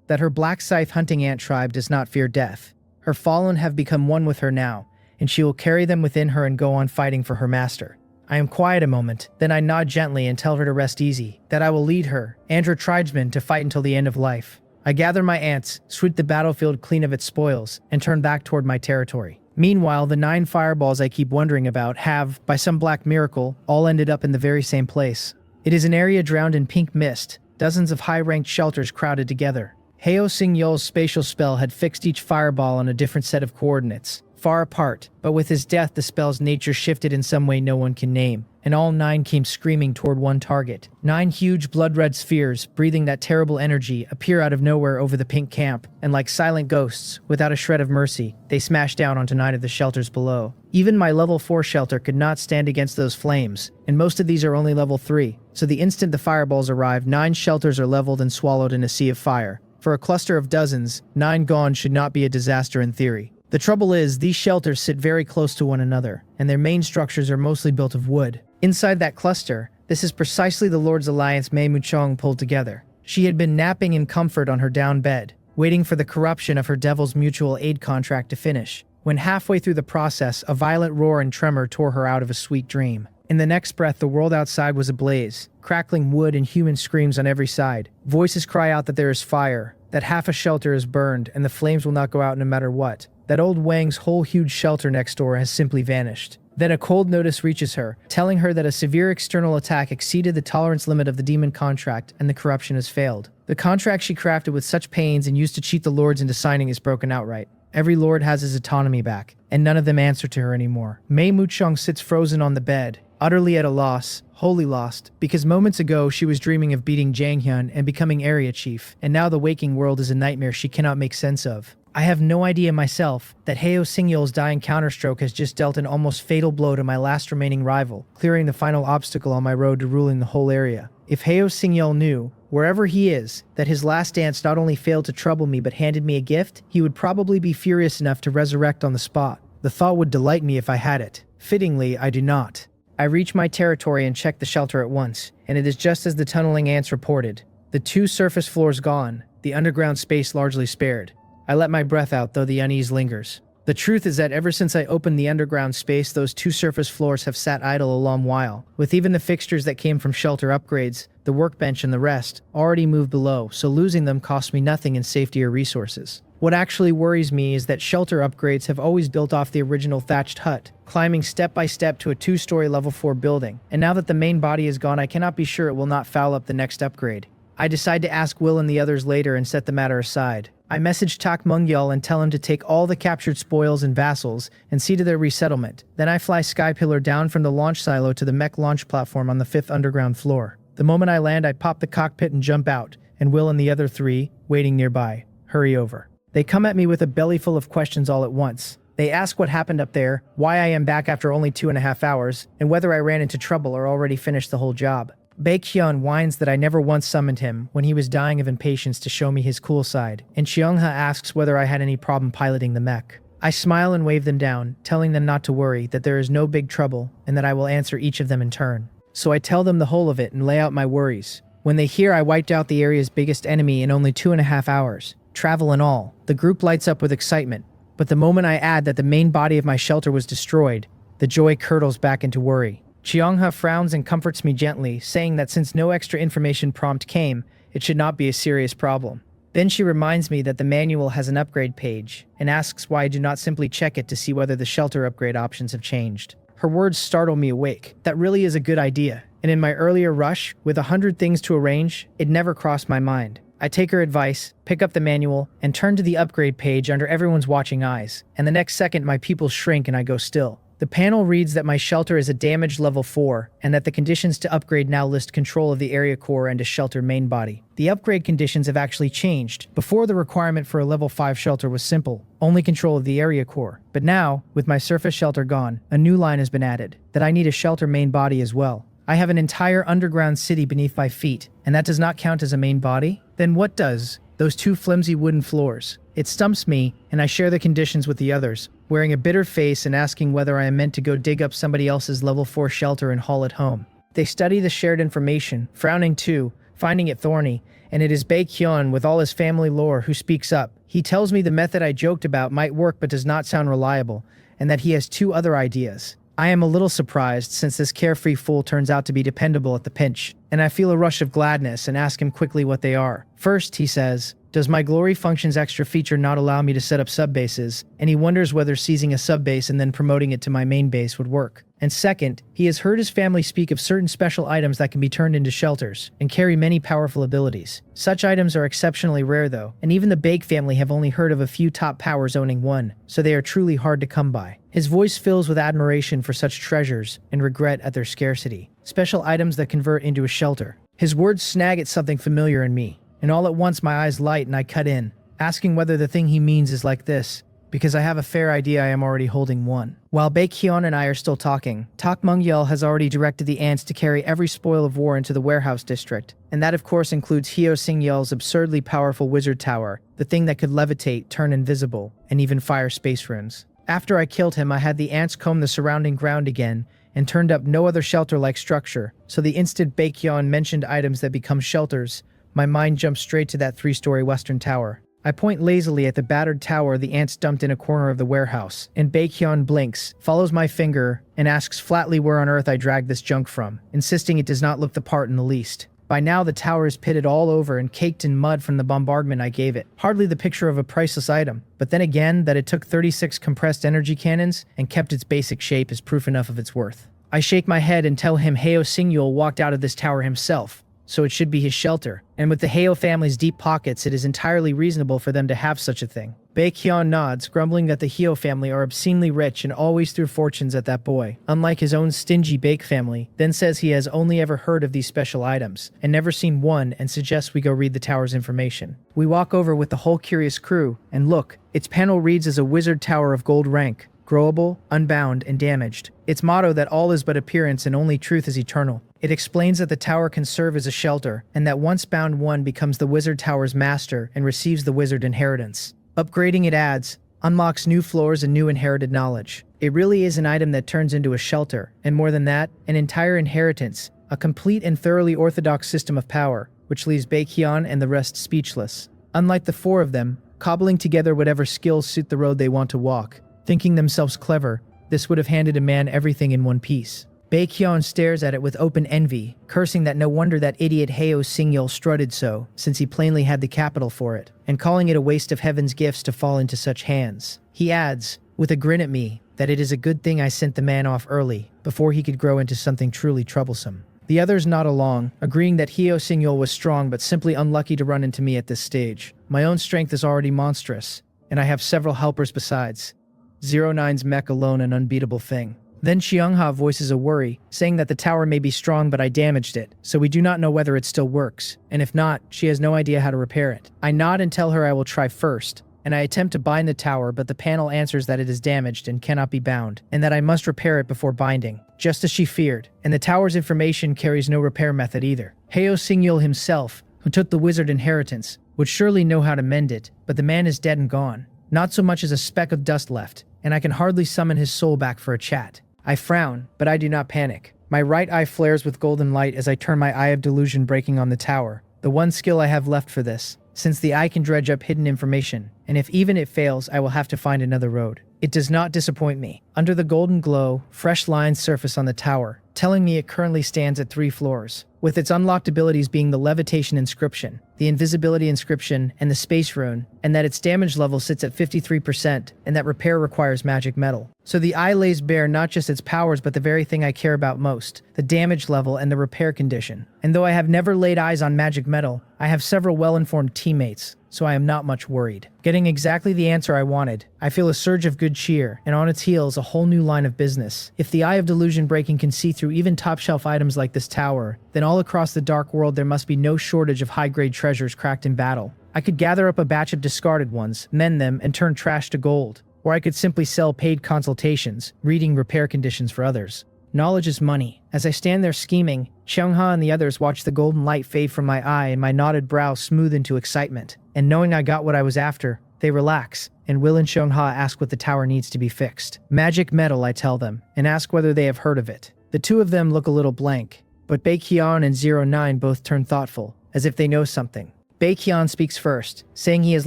that her black scythe hunting ant tribe does not fear death. Her fallen have become one with her now, and she will carry them within her and go on fighting for her master. I am quiet a moment, then I nod gently and tell her to rest easy, that I will lead her, and her tribesmen, to fight until the end of life. I gather my ants, sweep the battlefield clean of its spoils, and turn back toward my territory. Meanwhile, the 9 fireballs I keep wondering about have, by some black miracle, all ended up in the very same place. It is an area drowned in pink mist, dozens of high-ranked shelters crowded together. Heo Singyol's spatial spell had fixed each fireball on a different set of coordinates, far apart, but with his death the spell's nature shifted in some way no one can name, and all 9 came screaming toward one target. 9 huge blood-red spheres, breathing that terrible energy, appear out of nowhere over the pink camp, and like silent ghosts, without a shred of mercy, they smash down onto 9 of the shelters below. Even my level 4 shelter could not stand against those flames, and most of these are only level 3, so the instant the fireballs arrive, 9 shelters are leveled and swallowed in a sea of fire. For a cluster of dozens, 9 gone should not be a disaster in theory. The trouble is, these shelters sit very close to one another, and their main structures are mostly built of wood. Inside that cluster, this is precisely the Lord's Alliance Mei Muchong pulled together. She had been napping in comfort on her down bed, waiting for the corruption of her Devil's Mutual Aid contract to finish, when halfway through the process, a violent roar and tremor tore her out of a sweet dream. In the next breath, the world outside was ablaze, crackling wood and human screams on every side. Voices cry out that there is fire, that half a shelter is burned, and the flames will not go out no matter what. That old Wang's whole huge shelter next door has simply vanished. Then a cold notice reaches her, telling her that a severe external attack exceeded the tolerance limit of the demon contract and the corruption has failed. The contract she crafted with such pains and used to cheat the lords into signing is broken outright. Every lord has his autonomy back, and none of them answer to her anymore. Mei Muchong sits frozen on the bed, utterly at a loss, wholly lost, because moments ago she was dreaming of beating Jang Hyun and becoming area chief, and now the waking world is a nightmare she cannot make sense of. I have no idea myself that Heo Singyol's dying counterstroke has just dealt an almost fatal blow to my last remaining rival, clearing the final obstacle on my road to ruling the whole area. If Heo Singyol knew, wherever he is, that his last dance not only failed to trouble me but handed me a gift, he would probably be furious enough to resurrect on the spot. The thought would delight me if I had it. Fittingly, I do not. I reach my territory and check the shelter at once, and it is just as the tunneling ants reported. The 2 surface floors gone, the underground space largely spared. I let my breath out, though the unease lingers. The truth is that ever since I opened the underground space, those 2 surface floors have sat idle a long while, with even the fixtures that came from shelter upgrades, the workbench and the rest, already moved below, so losing them cost me nothing in safety or resources. What actually worries me is that shelter upgrades have always built off the original thatched hut, climbing step by step to a 2-story level 4 building, and now that the main body is gone, I cannot be sure it will not foul up the next upgrade. I decide to ask Will and the others later and set the matter aside. I message Tak Mungyal and tell him to take all the captured spoils and vassals and see to their resettlement. Then I fly Skypillar down from the launch silo to the mech launch platform on the 5th underground floor. The moment I land, I pop the cockpit and jump out, and Will and the other 3, waiting nearby, hurry over. They come at me with a belly full of questions all at once. They ask what happened up there, why I am back after only 2.5 hours, and whether I ran into trouble or already finished the whole job. Baekhyun whines that I never once summoned him when he was dying of impatience to show me his cool side, and Cheongha asks whether I had any problem piloting the mech. I smile and wave them down, telling them not to worry, that there is no big trouble, and that I will answer each of them in turn. So I tell them the whole of it and lay out my worries. When they hear I wiped out the area's biggest enemy in only 2.5 hours, travel and all, the group lights up with excitement. But the moment I add that the main body of my shelter was destroyed, the joy curdles back into worry. Cheongha frowns and comforts me gently, saying that since no extra information prompt came, it should not be a serious problem. Then she reminds me that the manual has an upgrade page, and asks why I do not simply check it to see whether the shelter upgrade options have changed. Her words startle me awake. That really is a good idea, and in my earlier rush, with 100 things to arrange, it never crossed my mind. I take her advice, pick up the manual, and turn to the upgrade page under everyone's watching eyes, and the next second my pupils shrink and I go still. The panel reads that my shelter is a damaged level 4, and that the conditions to upgrade now list control of the area core and a shelter main body. The upgrade conditions have actually changed. Before, the requirement for a level 5 shelter was simple, only control of the area core. But now, with my surface shelter gone, a new line has been added, that I need a shelter main body as well. I have an entire underground city beneath my feet, and that does not count as a main body? Then what does? Those 2 flimsy wooden floors. It stumps me, and I share the conditions with the others, wearing a bitter face and asking whether I am meant to go dig up somebody else's level 4 shelter and haul it home. They study the shared information, frowning too, finding it thorny, and it is Baekhyun with all his family lore who speaks up. He tells me the method I joked about might work but does not sound reliable, and that he has 2 other ideas. I am a little surprised since this carefree fool turns out to be dependable at the pinch, and I feel a rush of gladness and ask him quickly what they are. First, he says, does my Glory Functions extra feature not allow me to set up subbases? And he wonders whether seizing a subbase and then promoting it to my main base would work. And second, he has heard his family speak of certain special items that can be turned into shelters and carry many powerful abilities. Such items are exceptionally rare though, and even the Bake family have only heard of a few top powers owning one, so they are truly hard to come by. His voice fills with admiration for such treasures and regret at their scarcity. Special items that convert into a shelter. His words snag at something familiar in me, and all at once my eyes light and I cut in, asking whether the thing he means is like this. because I have a fair idea I am already holding one. While Baekhyun and I are still talking, Tak Mungyel has already directed the ants to carry every spoil of war into the warehouse district, and that of course includes Hyo Singyel's absurdly powerful wizard tower, the thing that could levitate, turn invisible, and even fire space runes. After I killed him, I had the ants comb the surrounding ground again, and turned up no other shelter-like structure, so the instant Baekhyun mentioned items that become shelters, my mind jumped straight to that 3-story western tower. I point lazily at the battered tower the ants dumped in a corner of the warehouse, and Baekhyun blinks, follows my finger, and asks flatly where on earth I dragged this junk from, insisting it does not look the part in the least. By now the tower is pitted all over and caked in mud from the bombardment I gave it. Hardly the picture of a priceless item, but then again that it took 36 compressed energy cannons and kept its basic shape is proof enough of its worth. I shake my head and tell him Hyo Singyul walked out of this tower himself, so it should be his shelter, and with the Hyo family's deep pockets it is entirely reasonable for them to have such a thing. Baekhyun nods, grumbling that the Hyo family are obscenely rich and always threw fortunes at that boy, unlike his own stingy Baek family, then says he has only ever heard of these special items, and never seen one, and suggests we go read the tower's information. We walk over with the whole curious crew, and look, its panel reads as a wizard tower of gold rank, growable, unbound, and damaged. Its motto that all is but appearance and only truth is eternal. It explains that the tower can serve as a shelter, and that once bound one becomes the wizard tower's master and receives the wizard inheritance. Upgrading, it adds, unlocks new floors and new inherited knowledge. It really is an item that turns into a shelter, and more than that, an entire inheritance, a complete and thoroughly orthodox system of power, which leaves Baekhyun and the rest speechless. Unlike the 4 of them, cobbling together whatever skills suit the road they want to walk, thinking themselves clever, this would have handed a man everything in one piece. Baekhyun stares at it with open envy, cursing that no wonder that idiot Hyo Singyul strutted so, since he plainly had the capital for it, and calling it a waste of heaven's gifts to fall into such hands. He adds, with a grin at me, that it is a good thing I sent the man off early, before he could grow into something truly troublesome. The others nod along, agreeing that Hyo Singyul was strong but simply unlucky to run into me at this stage. My own strength is already monstrous, and I have several helpers besides. 09's mech alone an unbeatable thing. Then Cheongha voices a worry, saying that the tower may be strong but I damaged it, so we do not know whether it still works, and if not, she has no idea how to repair it. I nod and tell her I will try first, and I attempt to bind the tower, but the panel answers that it is damaged and cannot be bound, and that I must repair it before binding, just as she feared, and the tower's information carries no repair method either. Hyo Singyul himself, who took the wizard inheritance, would surely know how to mend it, but the man is dead and gone. Not so much as a speck of dust left, and I can hardly summon his soul back for a chat. I frown, but I do not panic. My right eye flares with golden light as I turn my Eye of Delusion breaking on the tower, the one skill I have left for this, since the eye can dredge up hidden information, and if even it fails, I will have to find another road. It does not disappoint me. Under the golden glow, fresh lines surface on the tower, telling me it currently stands at 3 floors, with its unlocked abilities being the levitation inscription, the invisibility inscription, and the space rune, and that its damage level sits at 53%, and that repair requires magic metal. So the eye lays bare not just its powers but the very thing I care about most, the damage level and the repair condition. And though I have never laid eyes on magic metal, I have several well-informed teammates, so I am not much worried. Getting exactly the answer I wanted, I feel a surge of good cheer, and on its heels a whole new line of business. If the Eye of Delusion breaking can see through even top-shelf items like this tower, then all across the dark world there must be no shortage of high-grade treasures cracked in battle. I could gather up a batch of discarded ones, mend them, and turn trash to gold. Or I could simply sell paid consultations, reading repair conditions for others. Knowledge is money. As I stand there scheming, Cheongha and the others watch the golden light fade from my eye and my knotted brow smooth into excitement. And knowing I got what I was after, they relax, and Will and Cheongha ask what the tower needs to be fixed. Magic metal, I tell them, and ask whether they have heard of it. The 2 of them look a little blank, but Baekhyun and 09 both turn thoughtful, as if they know something. Baekhyun speaks first, saying he has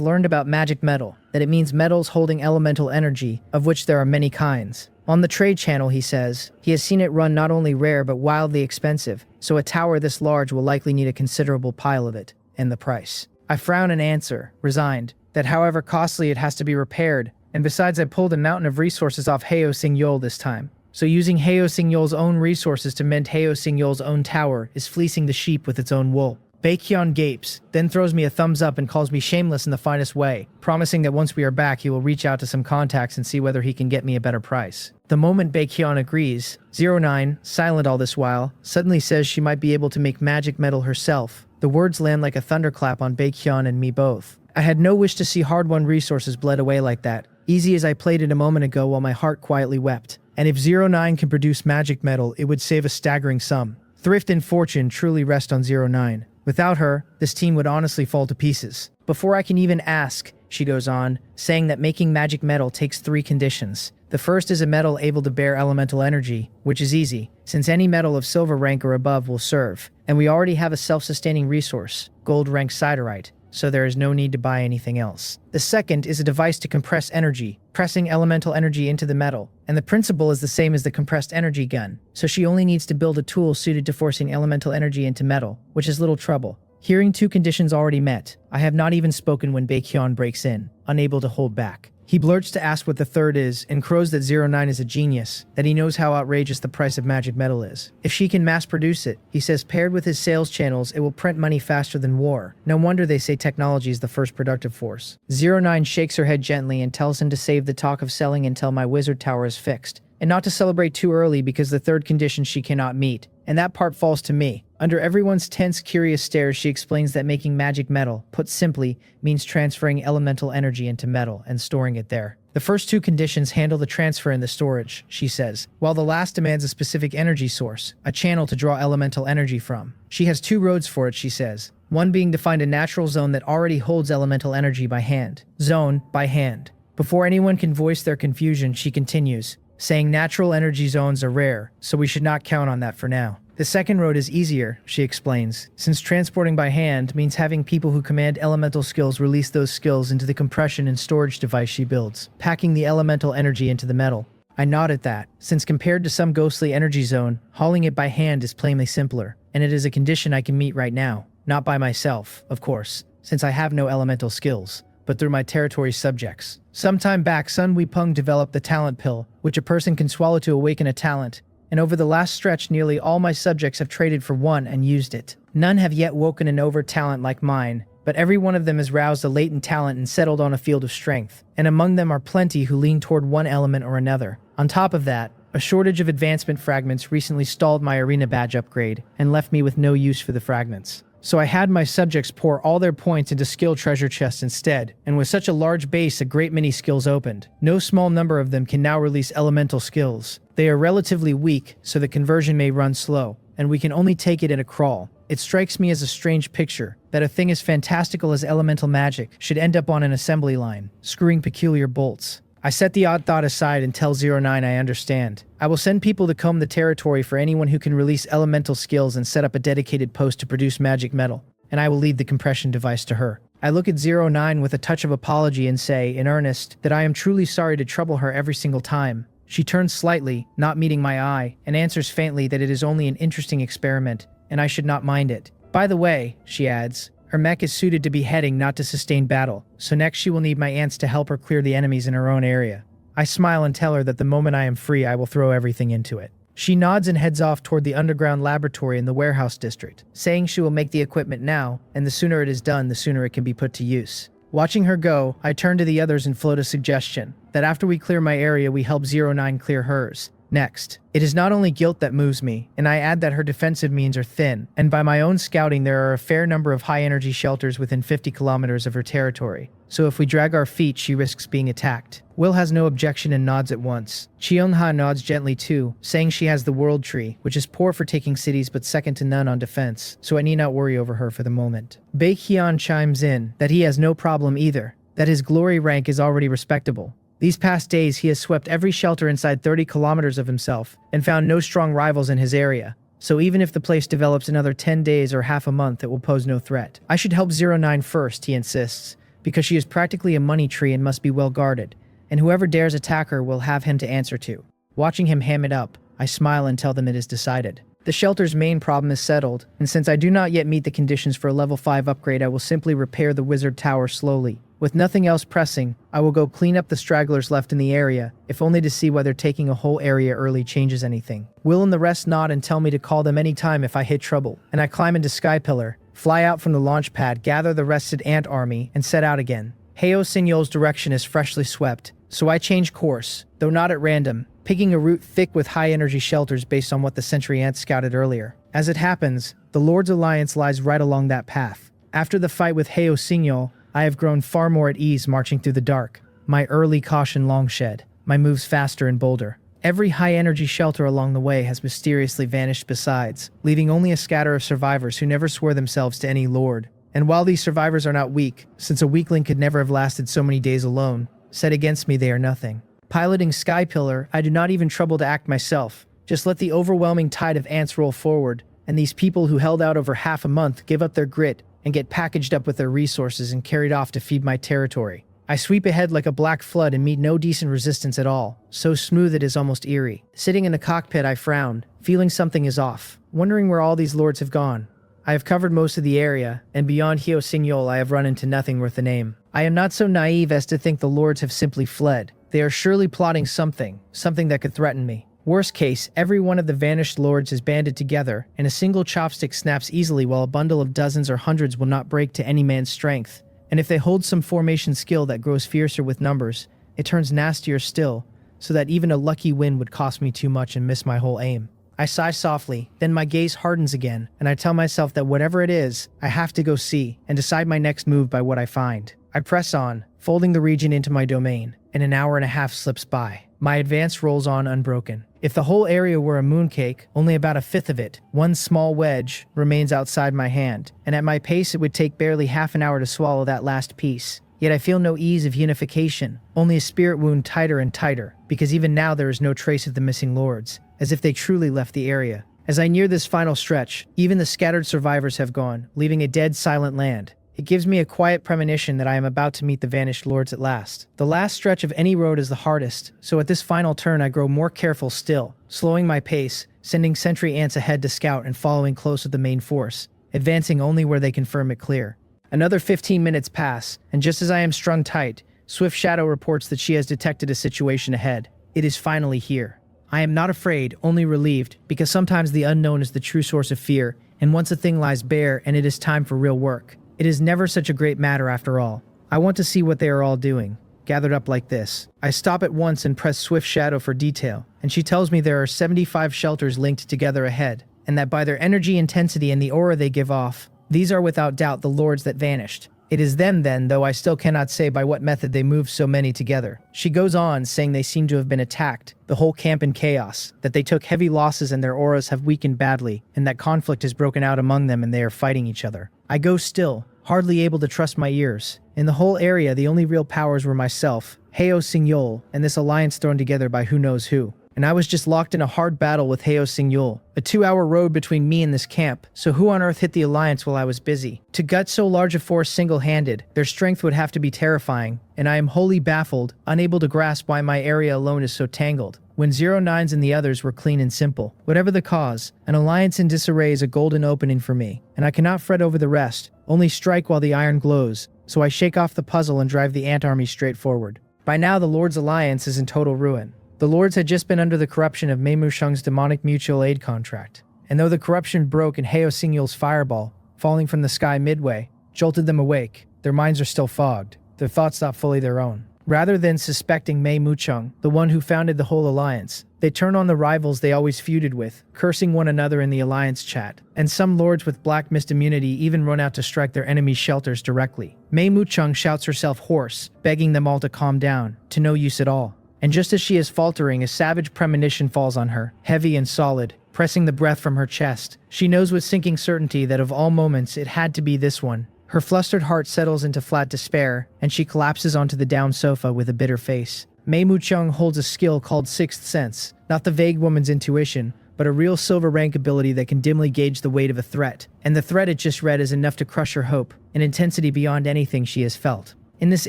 learned about magic metal, that it means metals holding elemental energy, of which there are many kinds. On the trade channel, he says, he has seen it run not only rare but wildly expensive, so a tower this large will likely need a considerable pile of it, and the price. I frown and answer, resigned, that however costly it has to be repaired, and besides I pulled a mountain of resources off Hyo Singyul this time. So using Hyo Singyul's own resources to mend Hyo Singyul's own tower is fleecing the sheep with its own wool. Baekhyun gapes, then throws me a thumbs up and calls me shameless in the finest way, promising that once we are back he will reach out to some contacts and see whether he can get me a better price. The moment Baekhyun agrees, 09, silent all this while, suddenly says she might be able to make magic metal herself. The words land like a thunderclap on Baekhyun and me both. I had no wish to see hard-won resources bled away like that, easy as I played it a moment ago while my heart quietly wept. And if 09 can produce magic metal, it would save a staggering sum. Thrift and fortune truly rest on 09. Without her, this team would honestly fall to pieces. Before I can even ask, she goes on, saying that making magic metal takes 3 conditions. The first is a metal able to bear elemental energy, which is easy, since any metal of silver rank or above will serve. And we already have a self-sustaining resource, gold rank siderite, so there is no need to buy anything else. The second is a device to compress energy, pressing elemental energy into the metal, and the principle is the same as the compressed energy gun, so she only needs to build a tool suited to forcing elemental energy into metal, which is little trouble. Hearing 2 conditions already met, I have not even spoken when Baekhyun breaks in, unable to hold back. He blurts to ask what the third is, and crows that 09 is a genius, that he knows how outrageous the price of magic metal is. If she can mass produce it, he says paired with his sales channels, it will print money faster than war. No wonder they say technology is the first productive force. 09 shakes her head gently and tells him to save the talk of selling until my wizard tower is fixed, and not to celebrate too early because the third condition she cannot meet, and that part falls to me. Under everyone's tense, curious stares, she explains that making magic metal, put simply, means transferring elemental energy into metal and storing it there. The first 2 conditions handle the transfer and the storage, she says, while the last demands a specific energy source, a channel to draw elemental energy from. She has 2 roads for it, she says. One being to find a natural zone that already holds elemental energy by hand. Zone, by hand. Before anyone can voice their confusion, she continues, saying natural energy zones are rare, so we should not count on that for now. The second road is easier, she explains, since transporting by hand means having people who command elemental skills release those skills into the compression and storage device she builds, packing the elemental energy into the metal. I nod at that, since compared to some ghostly energy zone, hauling it by hand is plainly simpler, and it is a condition I can meet right now. Not by myself, of course, since I have no elemental skills, but through my territory subjects. Sometime back, Sun Weepung developed the talent pill, which a person can swallow to awaken a talent, and over the last stretch nearly all my subjects have traded for one and used it. None have yet woken an over-talent like mine, but every one of them has roused a latent talent and settled on a field of strength, and among them are plenty who lean toward one element or another. On top of that, a shortage of advancement fragments recently stalled my arena badge upgrade and left me with no use for the fragments. So I had my subjects pour all their points into skill treasure chests instead, and with such a large base a great many skills opened. No small number of them can now release elemental skills. They are relatively weak, so the conversion may run slow, and we can only take it in a crawl. It strikes me as a strange picture, that a thing as fantastical as elemental magic should end up on an assembly line, screwing peculiar bolts. I set the odd thought aside and tell 09 I understand. I will send people to comb the territory for anyone who can release elemental skills and set up a dedicated post to produce magic metal, and I will leave the compression device to her. I look at 09 with a touch of apology and say, in earnest, that I am truly sorry to trouble her every single time. She turns slightly, not meeting my eye, and answers faintly that it is only an interesting experiment, and I should not mind it. By the way, she adds, her mech is suited to beheading, not to sustain battle, so next she will need my ants to help her clear the enemies in her own area. I smile and tell her that the moment I am free I will throw everything into it. She nods and heads off toward the underground laboratory in the warehouse district, saying she will make the equipment now, and the sooner it is done, the sooner it can be put to use. Watching her go, I turn to the others and float a suggestion, that after we clear my area we help 09 clear hers. Next, it is not only guilt that moves me, and I add that her defensive means are thin, and by my own scouting there are a fair number of high-energy shelters within 50 kilometers of her territory, so if we drag our feet she risks being attacked. Will has no objection and nods at once. Cheonha nods gently too, saying she has the World Tree, which is poor for taking cities but second to none on defense, so I need not worry over her for the moment. Baekhyun chimes in that he has no problem either, that his glory rank is already respectable. These past days he has swept every shelter inside 30 kilometers of himself and found no strong rivals in his area. So even if the place develops another 10 days or half a month, it will pose no threat. I should help 09 first, he insists, because she is practically a money tree and must be well guarded, and whoever dares attack her will have him to answer to. Watching him ham it up, I smile and tell them it is decided. The shelter's main problem is settled, and since I do not yet meet the conditions for a level 5 upgrade, I will simply repair the wizard tower slowly. With nothing else pressing, I will go clean up the stragglers left in the area, if only to see whether taking a whole area early changes anything. Will and the rest nod and tell me to call them any time if I hit trouble, and I climb into Sky Pillar, fly out from the launch pad, gather the rested ant army, and set out again. Heo Signol's direction is freshly swept, so I change course, though not at random, picking a route thick with high-energy shelters based on what the sentry ants scouted earlier. As it happens, the Lord's Alliance lies right along that path. After the fight with Heo Signol, I have grown far more at ease marching through the dark. my early caution long shed, my moves faster and bolder. Every high-energy shelter along the way has mysteriously vanished besides, leaving only a scatter of survivors who never swore themselves to any lord. And while these survivors are not weak, since a weakling could never have lasted so many days alone, set against me they are nothing. Piloting Sky Pillar, I do not even trouble to act myself. Just let the overwhelming tide of ants roll forward, and these people who held out over half a month give up their grit and get packaged up with their resources and carried off to feed my territory. I sweep ahead like a black flood and meet no decent resistance at all, so smooth it is almost eerie. Sitting in the cockpit I frown, feeling something is off, wondering where all these lords have gone. I have covered most of the area, and beyond Hyo I have run into nothing worth the name. I am not so naive as to think the lords have simply fled. They are surely plotting something that could threaten me. Worst case, every one of the vanished lords is banded together, and a single chopstick snaps easily while a bundle of dozens or hundreds will not break to any man's strength. And if they hold some formation skill that grows fiercer with numbers, it turns nastier still, so that even a lucky win would cost me too much and miss my whole aim. I sigh softly, then my gaze hardens again, and I tell myself that whatever it is, I have to go see, and decide my next move by what I find. I press on, folding the region into my domain, and an hour and a half slips by. My advance rolls on unbroken. If the whole area were a mooncake, only about a fifth of it, one small wedge, remains outside my hand, and at my pace it would take barely half an hour to swallow that last piece. Yet I feel no ease of unification, only a spirit wound tighter and tighter, because even now there is no trace of the missing lords, as if they truly left the area. As I near this final stretch, even the scattered survivors have gone, leaving a dead, silent land. It gives me a quiet premonition that I am about to meet the vanished lords at last. The last stretch of any road is the hardest, so at this final turn I grow more careful still, slowing my pace, sending sentry ants ahead to scout and following close with the main force, advancing only where they confirm it clear. Another 15 minutes pass, and just as I am strung tight, Swift Shadow reports that she has detected a situation ahead. It is finally here. I am not afraid, only relieved, because sometimes the unknown is the true source of fear, and once a thing lies bare and it is time for real work, it is never such a great matter after all. I want to see what they are all doing, gathered up like this. I stop at once and press Swift Shadow for detail, and she tells me there are 75 shelters linked together ahead, and that by their energy intensity and the aura they give off, these are without doubt the lords that vanished. It is them then, though I still cannot say by what method they moved so many together. She goes on, saying they seem to have been attacked, the whole camp in chaos, that they took heavy losses and their auras have weakened badly, and that conflict has broken out among them and they are fighting each other. I go still, hardly able to trust my ears. In the whole area, the only real powers were myself, Hyo, and this alliance thrown together by who knows who. And I was just locked in a hard battle with Hyo, a 2-hour road between me and this camp, so who on earth hit the alliance while I was busy? To gut so large a force single-handed, their strength would have to be terrifying, and I am wholly baffled, unable to grasp why my area alone is so tangled, when 09s and the others were clean and simple. Whatever the cause, an alliance in disarray is a golden opening for me, and I cannot fret over the rest, only strike while the iron glows, so I shake off the puzzle and drive the ant army straight forward. By now the Lord's alliance is in total ruin. The lords had just been under the corruption of Mei Musheng's demonic mutual aid contract, and though the corruption broke in Hyo fireball, falling from the sky midway, jolted them awake, their minds are still fogged, their thoughts not fully their own. Rather than suspecting Mei Mucheng, the one who founded the whole alliance, they turn on the rivals they always feuded with, cursing one another in the alliance chat, and some lords with black mist immunity even run out to strike their enemies' shelters directly. Mei Mucheng shouts herself hoarse, begging them all to calm down, to no use at all. And just as she is faltering, a savage premonition falls on her, heavy and solid, pressing the breath from her chest. She knows with sinking certainty that of all moments it had to be this one. Her flustered heart settles into flat despair, and she collapses onto the down sofa with a bitter face. Mei Mucheng holds a skill called Sixth Sense, not the vague woman's intuition, but a real silver rank ability that can dimly gauge the weight of a threat. And the threat it just read is enough to crush her hope, an intensity beyond anything she has felt. In this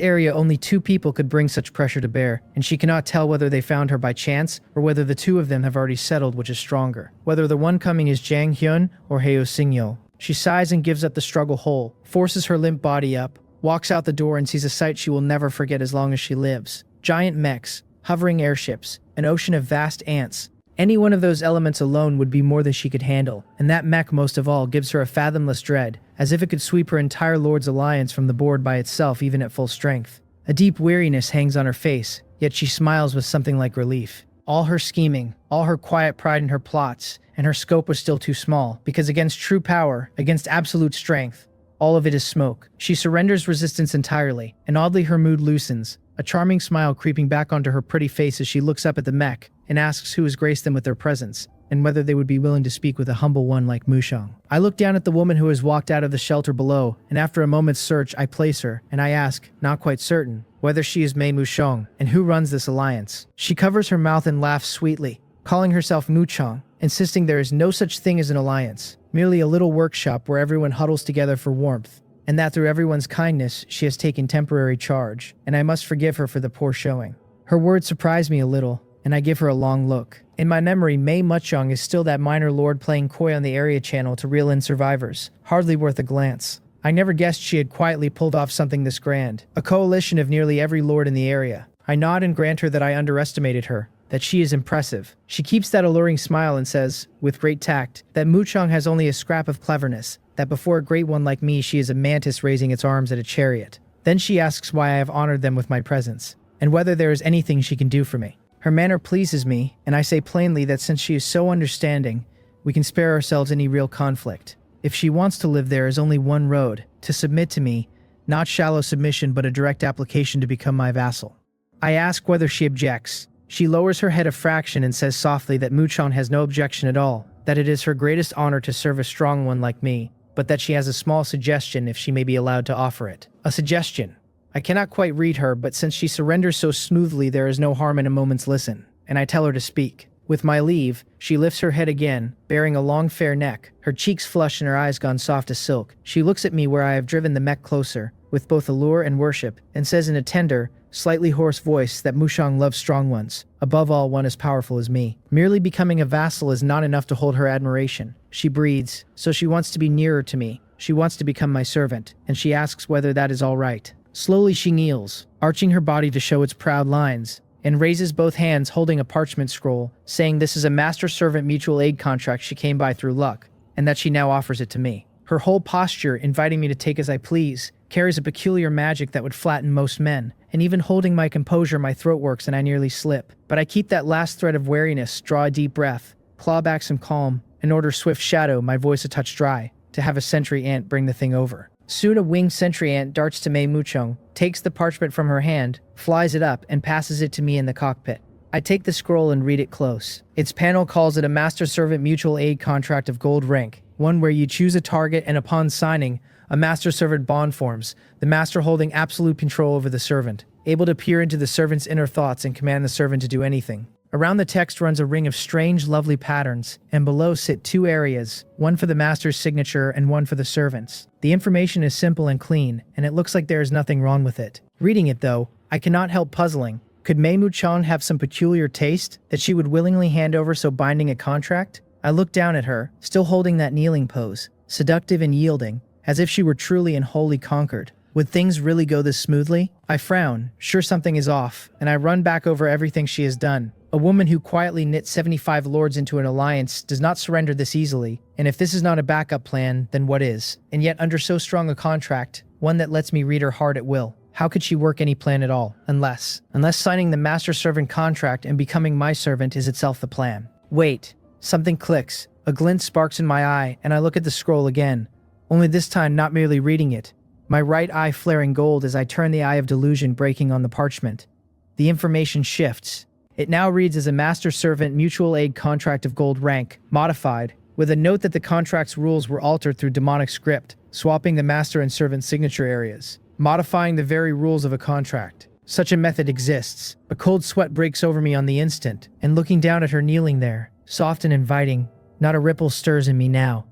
area, only 2 people could bring such pressure to bear, and she cannot tell whether they found her by chance or whether the 2 of them have already settled which is stronger. Whether the one coming is Jang Hyun or Hyo. She sighs and gives up the struggle whole, forces her limp body up, walks out the door and sees a sight she will never forget as long as she lives. Giant mechs, hovering airships, an ocean of vast ants. Any one of those elements alone would be more than she could handle, and that mech most of all gives her a fathomless dread, as if it could sweep her entire Lord's alliance from the board by itself even at full strength. A deep weariness hangs on her face, yet she smiles with something like relief. All her scheming, all her quiet pride in her plots, and her scope was still too small, because against true power, against absolute strength, all of it is smoke. She surrenders resistance entirely, and oddly her mood loosens. a charming smile creeping back onto her pretty face as she looks up at the mech and asks who has graced them with their presence, and whether they would be willing to speak with a humble one like Mushang. I look down at the woman who has walked out of the shelter below, and after a moment's search, I place her, and I ask, not quite certain, whether she is Mei Mushang, and who runs this alliance. She covers her mouth and laughs sweetly, calling herself Muchang, insisting there is no such thing as an alliance, merely a little workshop where everyone huddles together for warmth, and that through everyone's kindness, she has taken temporary charge, and I must forgive her for the poor showing. Her words surprise me a little, and I give her a long look. In my memory, Mei Muchang is still that minor lord playing coy on the area channel to reel in survivors, hardly worth a glance. I never guessed she had quietly pulled off something this grand, a coalition of nearly every lord in the area. I nod and grant her that I underestimated her, that she is impressive. She keeps that alluring smile and says, with great tact, that Muchang has only a scrap of cleverness, that before a great one like me she is a mantis raising its arms at a chariot. Then she asks why I have honored them with my presence, and whether there is anything she can do for me. Her manner pleases me, and I say plainly that since she is so understanding, we can spare ourselves any real conflict. If she wants to live, there is only one road, to submit to me, not shallow submission but a direct application to become my vassal. I ask whether she objects. She lowers her head a fraction and says softly that Muchang has no objection at all, that it is her greatest honor to serve a strong one like me, but that she has a small suggestion if she may be allowed to offer it. A suggestion. I cannot quite read her, but since she surrenders so smoothly, there is no harm in a moment's listen, and I tell her to speak. With my leave, she lifts her head again, bearing a long fair neck, her cheeks flushed and her eyes gone soft as silk. She looks at me where I have driven the mech closer, with both allure and worship, and says in a tender, slightly hoarse voice that Mushang loves strong ones, above all one as powerful as me. Merely becoming a vassal is not enough to hold her admiration. She breathes, so she wants to be nearer to me. She wants to become my servant, and she asks whether that is all right. Slowly she kneels, arching her body to show its proud lines, and raises both hands holding a parchment scroll, saying this is a master-servant mutual aid contract she came by through luck, and that she now offers it to me. Her whole posture, inviting me to take as I please, carries a peculiar magic that would flatten most men, and even holding my composure my throat works and I nearly slip. But I keep that last thread of wariness, draw a deep breath, claw back some calm, and order swift shadow, my voice a touch dry, to have a sentry ant bring the thing over. Soon a winged sentry ant darts to Mei Muchang, takes the parchment from her hand, flies it up, and passes it to me in the cockpit. I take the scroll and read it close. Its panel calls it a master-servant mutual aid contract of gold rank, one where you choose a target and upon signing, a master-servant bond forms, the master holding absolute control over the servant, able to peer into the servant's inner thoughts and command the servant to do anything. Around the text runs a ring of strange, lovely patterns, and below sit two areas, one for the master's signature and one for the servant's. The information is simple and clean, and it looks like there is nothing wrong with it. Reading it, though, I cannot help puzzling. Could Mei Muchang have some peculiar taste that she would willingly hand over so binding a contract? I look down at her, still holding that kneeling pose, seductive and yielding, as if she were truly and wholly conquered. Would things really go this smoothly? I frown, sure something is off, and I run back over everything she has done. A woman who quietly knit 75 lords into an alliance does not surrender this easily, and if this is not a backup plan, then what is? And yet under so strong a contract, one that lets me read her heart at will, how could she work any plan at all? Unless signing the master-servant contract and becoming my servant is itself the plan. Wait, something clicks, a glint sparks in my eye, and I look at the scroll again, only this time not merely reading it, my right eye flaring gold as I turn the eye of delusion breaking on the parchment. The information shifts. It now reads as a master-servant mutual aid contract of gold rank, modified, with a note that the contract's rules were altered through demonic script, swapping the master and servant signature areas, modifying the very rules of a contract. Such a method exists. A cold sweat breaks over me on the instant, and looking down at her kneeling there, soft and inviting, not a ripple stirs in me now.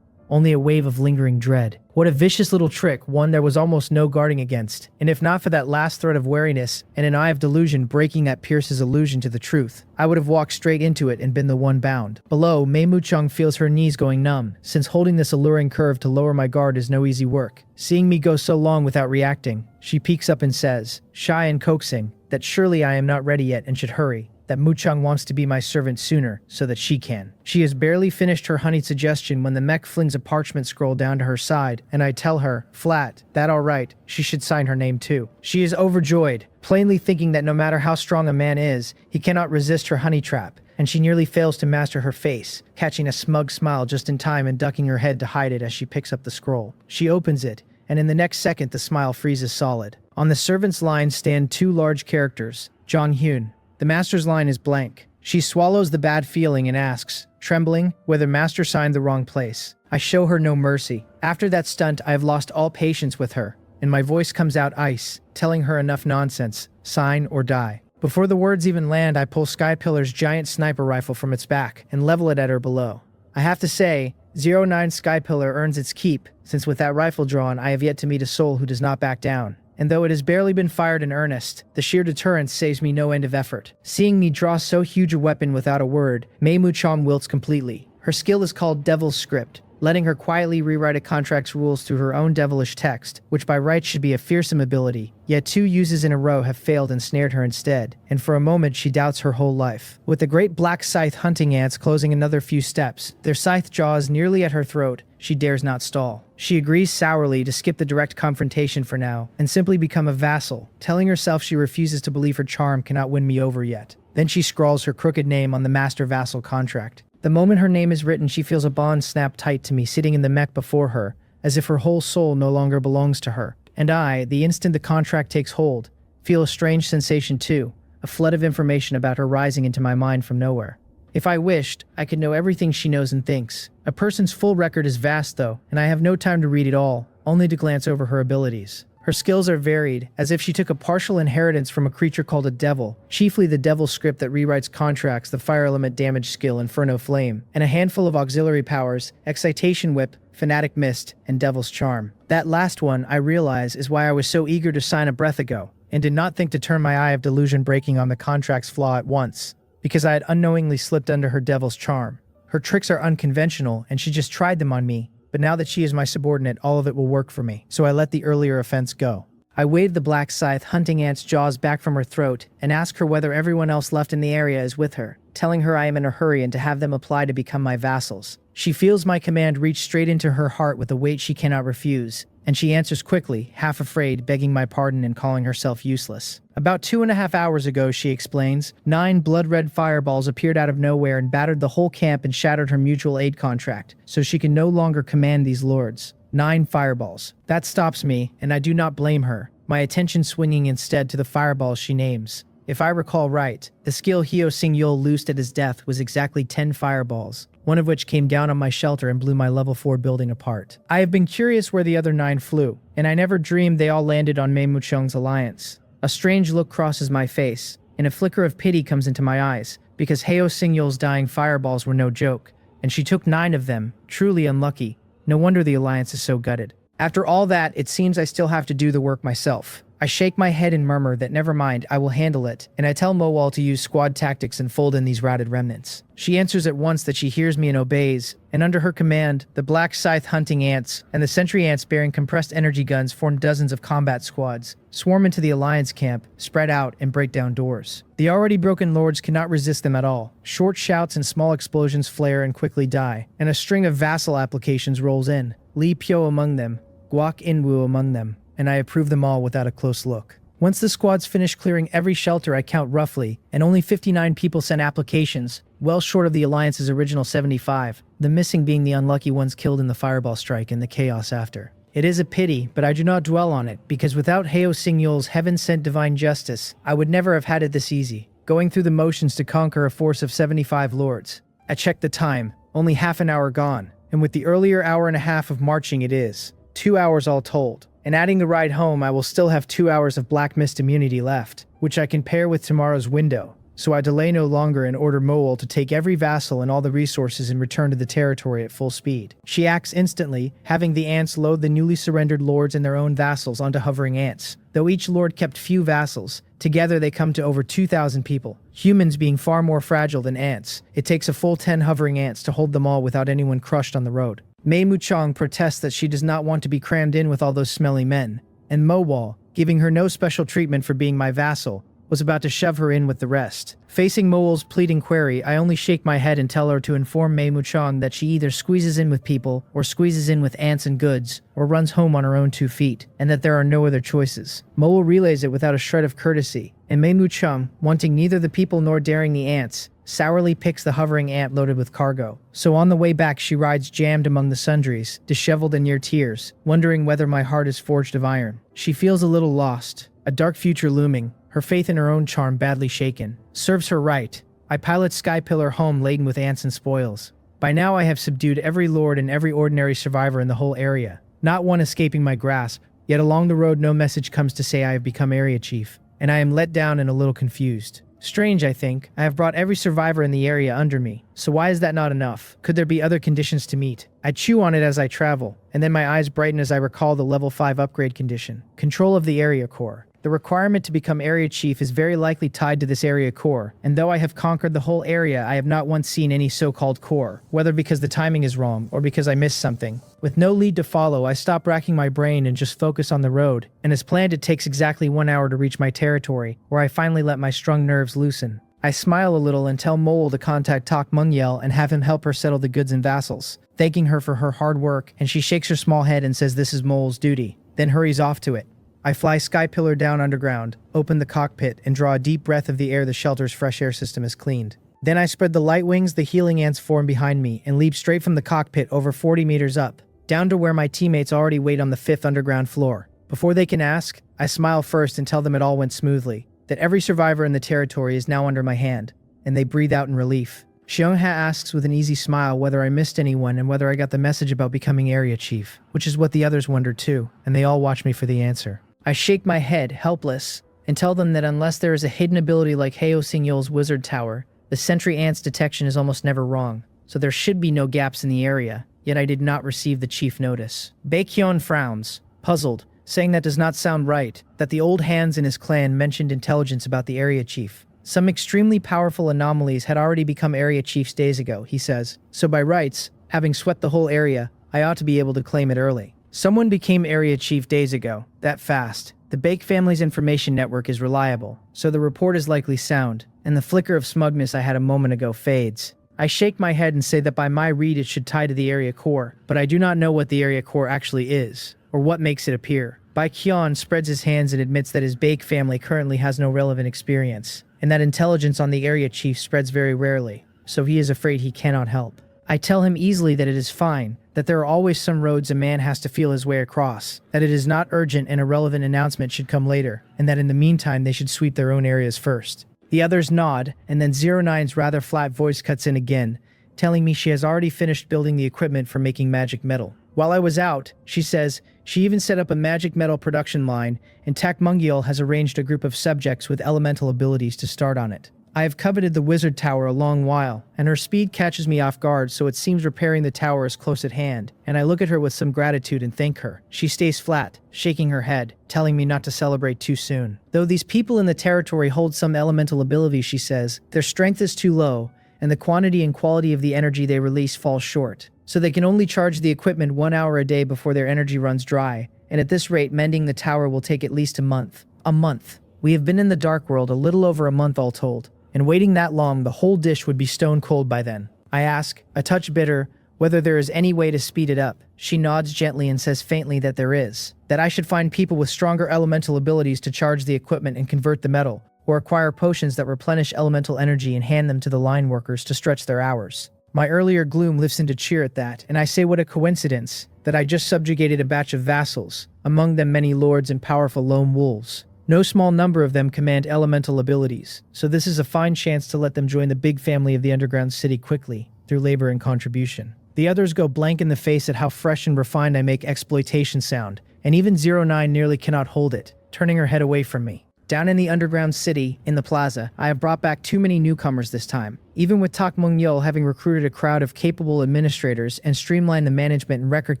Only a wave of lingering dread. What a vicious little trick, one there was almost no guarding against, and if not for that last thread of wariness and an eye of delusion breaking that pierces illusion to the truth, I would have walked straight into it and been the one bound. Below, Mei Muchang feels her knees going numb, since holding this alluring curve to lower my guard is no easy work. Seeing me go so long without reacting, she peeks up and says, shy and coaxing, that surely I am not ready yet and should hurry, that Muchang wants to be my servant sooner so that she can. She has barely finished her honeyed suggestion when the mech flings a parchment scroll down to her side, and I tell her, flat, that all right, she should sign her name too. She is overjoyed, plainly thinking that no matter how strong a man is, he cannot resist her honey trap, and she nearly fails to master her face, catching a smug smile just in time and ducking her head to hide it as she picks up the scroll. She opens it, and in the next second the smile freezes solid. On the servant's line stand two large characters, John Hyun. The master's line is blank. She swallows the bad feeling and asks, trembling, whether master signed the wrong place. I show her no mercy. After that stunt, I have lost all patience with her, and my voice comes out ice, telling her enough nonsense, sign or die. Before the words even land, I pull Skypillar's giant sniper rifle from its back and level it at her below. I have to say, 09 Skypillar earns its keep, since with that rifle drawn, I have yet to meet a soul who does not back down. And though it has barely been fired in earnest, the sheer deterrence saves me no end of effort. Seeing me draw so huge a weapon without a word, Mei Muchong wilts completely. Her skill is called Devil's Script, letting her quietly rewrite a contract's rules through her own devilish text, which by rights should be a fearsome ability. Yet 2 uses in a row have failed and snared her instead, and for a moment she doubts her whole life. With the great black scythe hunting ants closing another few steps, their scythe jaws nearly at her throat, she dares not stall. She agrees sourly to skip the direct confrontation for now, and simply become a vassal, telling herself she refuses to believe her charm cannot win me over yet. Then she scrawls her crooked name on the master vassal contract. The moment her name is written, she feels a bond snap tight to me sitting in the mech before her, as if her whole soul no longer belongs to her. And I, the instant the contract takes hold, feel a strange sensation too, a flood of information about her rising into my mind from nowhere. If I wished, I could know everything she knows and thinks. A person's full record is vast though, and I have no time to read it all, only to glance over her abilities. Her skills are varied, as if she took a partial inheritance from a creature called a devil, chiefly the Devil's Script that rewrites contracts, the fire element damage skill Inferno Flame, and a handful of auxiliary powers, Excitation Whip, Fanatic Mist, and Devil's Charm. That last one, I realize, is why I was so eager to sign a breath ago, and did not think to turn my eye of delusion breaking on the contract's flaw at once, because I had unknowingly slipped under her Devil's Charm. Her tricks are unconventional, and she just tried them on me. But now that she is my subordinate, all of it will work for me, so I let the earlier offense go. I wave the black scythe hunting ant's jaws back from her throat and ask her whether everyone else left in the area is with her, telling her I am in a hurry and to have them apply to become my vassals. She feels my command reach straight into her heart with a weight she cannot refuse, and she answers quickly, half afraid, begging my pardon and calling herself useless. About 2.5 hours ago, she explains, 9 blood-red fireballs appeared out of nowhere and battered the whole camp and shattered her mutual aid contract, so she can no longer command these lords. 9 fireballs. That stops me, and I do not blame her, my attention swinging instead to the fireballs she names. If I recall right, the skill Hyo Sing-yul loosed at his death was exactly 10 fireballs, one of which came down on my shelter and blew my level 4 building apart. I have been curious where the other 9 flew, and I never dreamed they all landed on Mei Muchong's alliance. A strange look crosses my face, and a flicker of pity comes into my eyes, because Hyo Sing-yul's dying fireballs were no joke, and she took 9 of them, truly unlucky. No wonder the alliance is so gutted. After all that, it seems I still have to do the work myself. I shake my head and murmur that never mind, I will handle it, and I tell Mowal to use squad tactics and fold in these routed remnants. She answers at once that she hears me and obeys, and under her command, the black scythe hunting ants and the sentry ants bearing compressed energy guns form dozens of combat squads, swarm into the alliance camp, spread out, and break down doors. The already broken lords cannot resist them at all. Short shouts and small explosions flare and quickly die, and a string of vassal applications rolls in, Li Pyo among them, Guak Inwu among them, and I approve them all without a close look. Once the squads finish clearing every shelter, I count roughly, and only 59 people sent applications, well short of the Alliance's original 75, the missing being the unlucky ones killed in the fireball strike and the chaos after. It is a pity, but I do not dwell on it, because without Hyo Sing-yul's heaven-sent divine justice, I would never have had it this easy, going through the motions to conquer a force of 75 lords. I checked the time, only half an hour gone, and with the earlier hour and a half of marching it is 2 hours all told. And adding the ride home, I will still have 2 hours of Black Mist immunity left, which I can pair with tomorrow's window. So I delay no longer and order Mowal to take every vassal and all the resources and return to the territory at full speed. She acts instantly, having the ants load the newly surrendered lords and their own vassals onto hovering ants. Though each lord kept few vassals, together they come to over 2,000 people. Humans being far more fragile than ants, it takes a full 10 hovering ants to hold them all without anyone crushed on the road. Mei Muchong protests that she does not want to be crammed in with all those smelly men, and Mowal, giving her no special treatment for being my vassal, was about to shove her in with the rest. Facing Mowal's pleading query, I only shake my head and tell her to inform Mei Muchong that she either squeezes in with people, or squeezes in with ants and goods, or runs home on her own 2 feet, and that there are no other choices. Mowal relays it without a shred of courtesy, and Mei Muchong, wanting neither the people nor daring the ants, sourly picks the hovering ant loaded with cargo. So on the way back she rides jammed among the sundries, disheveled and near tears, wondering whether my heart is forged of iron. She feels a little lost, a dark future looming, her faith in her own charm badly shaken. Serves her right. I pilot Skypillar home laden with ants and spoils. By now I have subdued every lord and every ordinary survivor in the whole area, not one escaping my grasp, yet along the road no message comes to say I have become area chief, and I am let down and a little confused. Strange, I think. I have brought every survivor in the area under me, so why is that not enough? Could there be other conditions to meet? I chew on it as I travel, and then my eyes brighten as I recall the level 5 upgrade condition. Control of the area core. The requirement to become area chief is very likely tied to this area core, and though I have conquered the whole area, I have not once seen any so-called core, whether because the timing is wrong or because I missed something. With no lead to follow, I stop racking my brain and just focus on the road, and as planned it takes exactly 1 hour to reach my territory, where I finally let my strung nerves loosen. I smile a little and tell Mole to contact Tak Mungyel and have him help her settle the goods and vassals, thanking her for her hard work, and she shakes her small head and says this is Mole's duty, then hurries off to it. I fly Skypillar down underground, open the cockpit, and draw a deep breath of the air the shelter's fresh air system has cleaned. Then I spread the light wings the healing ants form behind me and leap straight from the cockpit over 40 meters up, down to where my teammates already wait on the 5th underground floor. Before they can ask, I smile first and tell them it all went smoothly, that every survivor in the territory is now under my hand, and they breathe out in relief. Xiongha asks with an easy smile whether I missed anyone and whether I got the message about becoming area chief, which is what the others wonder too, and they all watch me for the answer. I shake my head, helpless, and tell them that unless there is a hidden ability like Heo Singyol's wizard tower, the sentry ant's detection is almost never wrong, so there should be no gaps in the area, yet I did not receive the chief notice. Baekhyun frowns, puzzled, saying that does not sound right, that the old hands in his clan mentioned intelligence about the area chief. Some extremely powerful anomalies had already become area chiefs days ago, he says, so by rights, having swept the whole area, I ought to be able to claim it early. Someone became area chief days ago, that fast. The Bake family's information network is reliable, so the report is likely sound, and the flicker of smugness I had a moment ago fades. I shake my head and say that by my read it should tie to the area core, but I do not know what the area core actually is, or what makes it appear. Baekhyun spreads his hands and admits that his Bake family currently has no relevant experience, and that intelligence on the area chief spreads very rarely, so he is afraid he cannot help. I tell him easily that it is fine, that there are always some roads a man has to feel his way across, that it is not urgent and a relevant announcement should come later, and that in the meantime they should sweep their own areas first. The others nod, and then 09's rather flat voice cuts in again, telling me she has already finished building the equipment for making magic metal. While I was out, she says, she even set up a magic metal production line, and Tak Mungyel has arranged a group of subjects with elemental abilities to start on it. I have coveted the wizard tower a long while, and her speed catches me off guard, so it seems repairing the tower is close at hand, and I look at her with some gratitude and thank her. She stays flat, shaking her head, telling me not to celebrate too soon. Though these people in the territory hold some elemental abilities, she says, their strength is too low, and the quantity and quality of the energy they release falls short, so they can only charge the equipment 1 hour a day before their energy runs dry, and at this rate mending the tower will take at least a month. A month. We have been in the Dark World a little over a month all told, and waiting that long, the whole dish would be stone cold by then. I ask, a touch bitter, whether there is any way to speed it up. She nods gently and says faintly that there is, that I should find people with stronger elemental abilities to charge the equipment and convert the metal, or acquire potions that replenish elemental energy and hand them to the line workers to stretch their hours. My earlier gloom lifts into cheer at that, and I say what a coincidence, that I just subjugated a batch of vassals, among them many lords and powerful lone wolves. No small number of them command elemental abilities, so this is a fine chance to let them join the big family of the underground city quickly, through labor and contribution. The others go blank in the face at how fresh and refined I make exploitation sound, and even 09 nearly cannot hold it, turning her head away from me. Down in the underground city, in the plaza, I have brought back too many newcomers this time. Even with Tak Mungyol having recruited a crowd of capable administrators and streamlined the management and record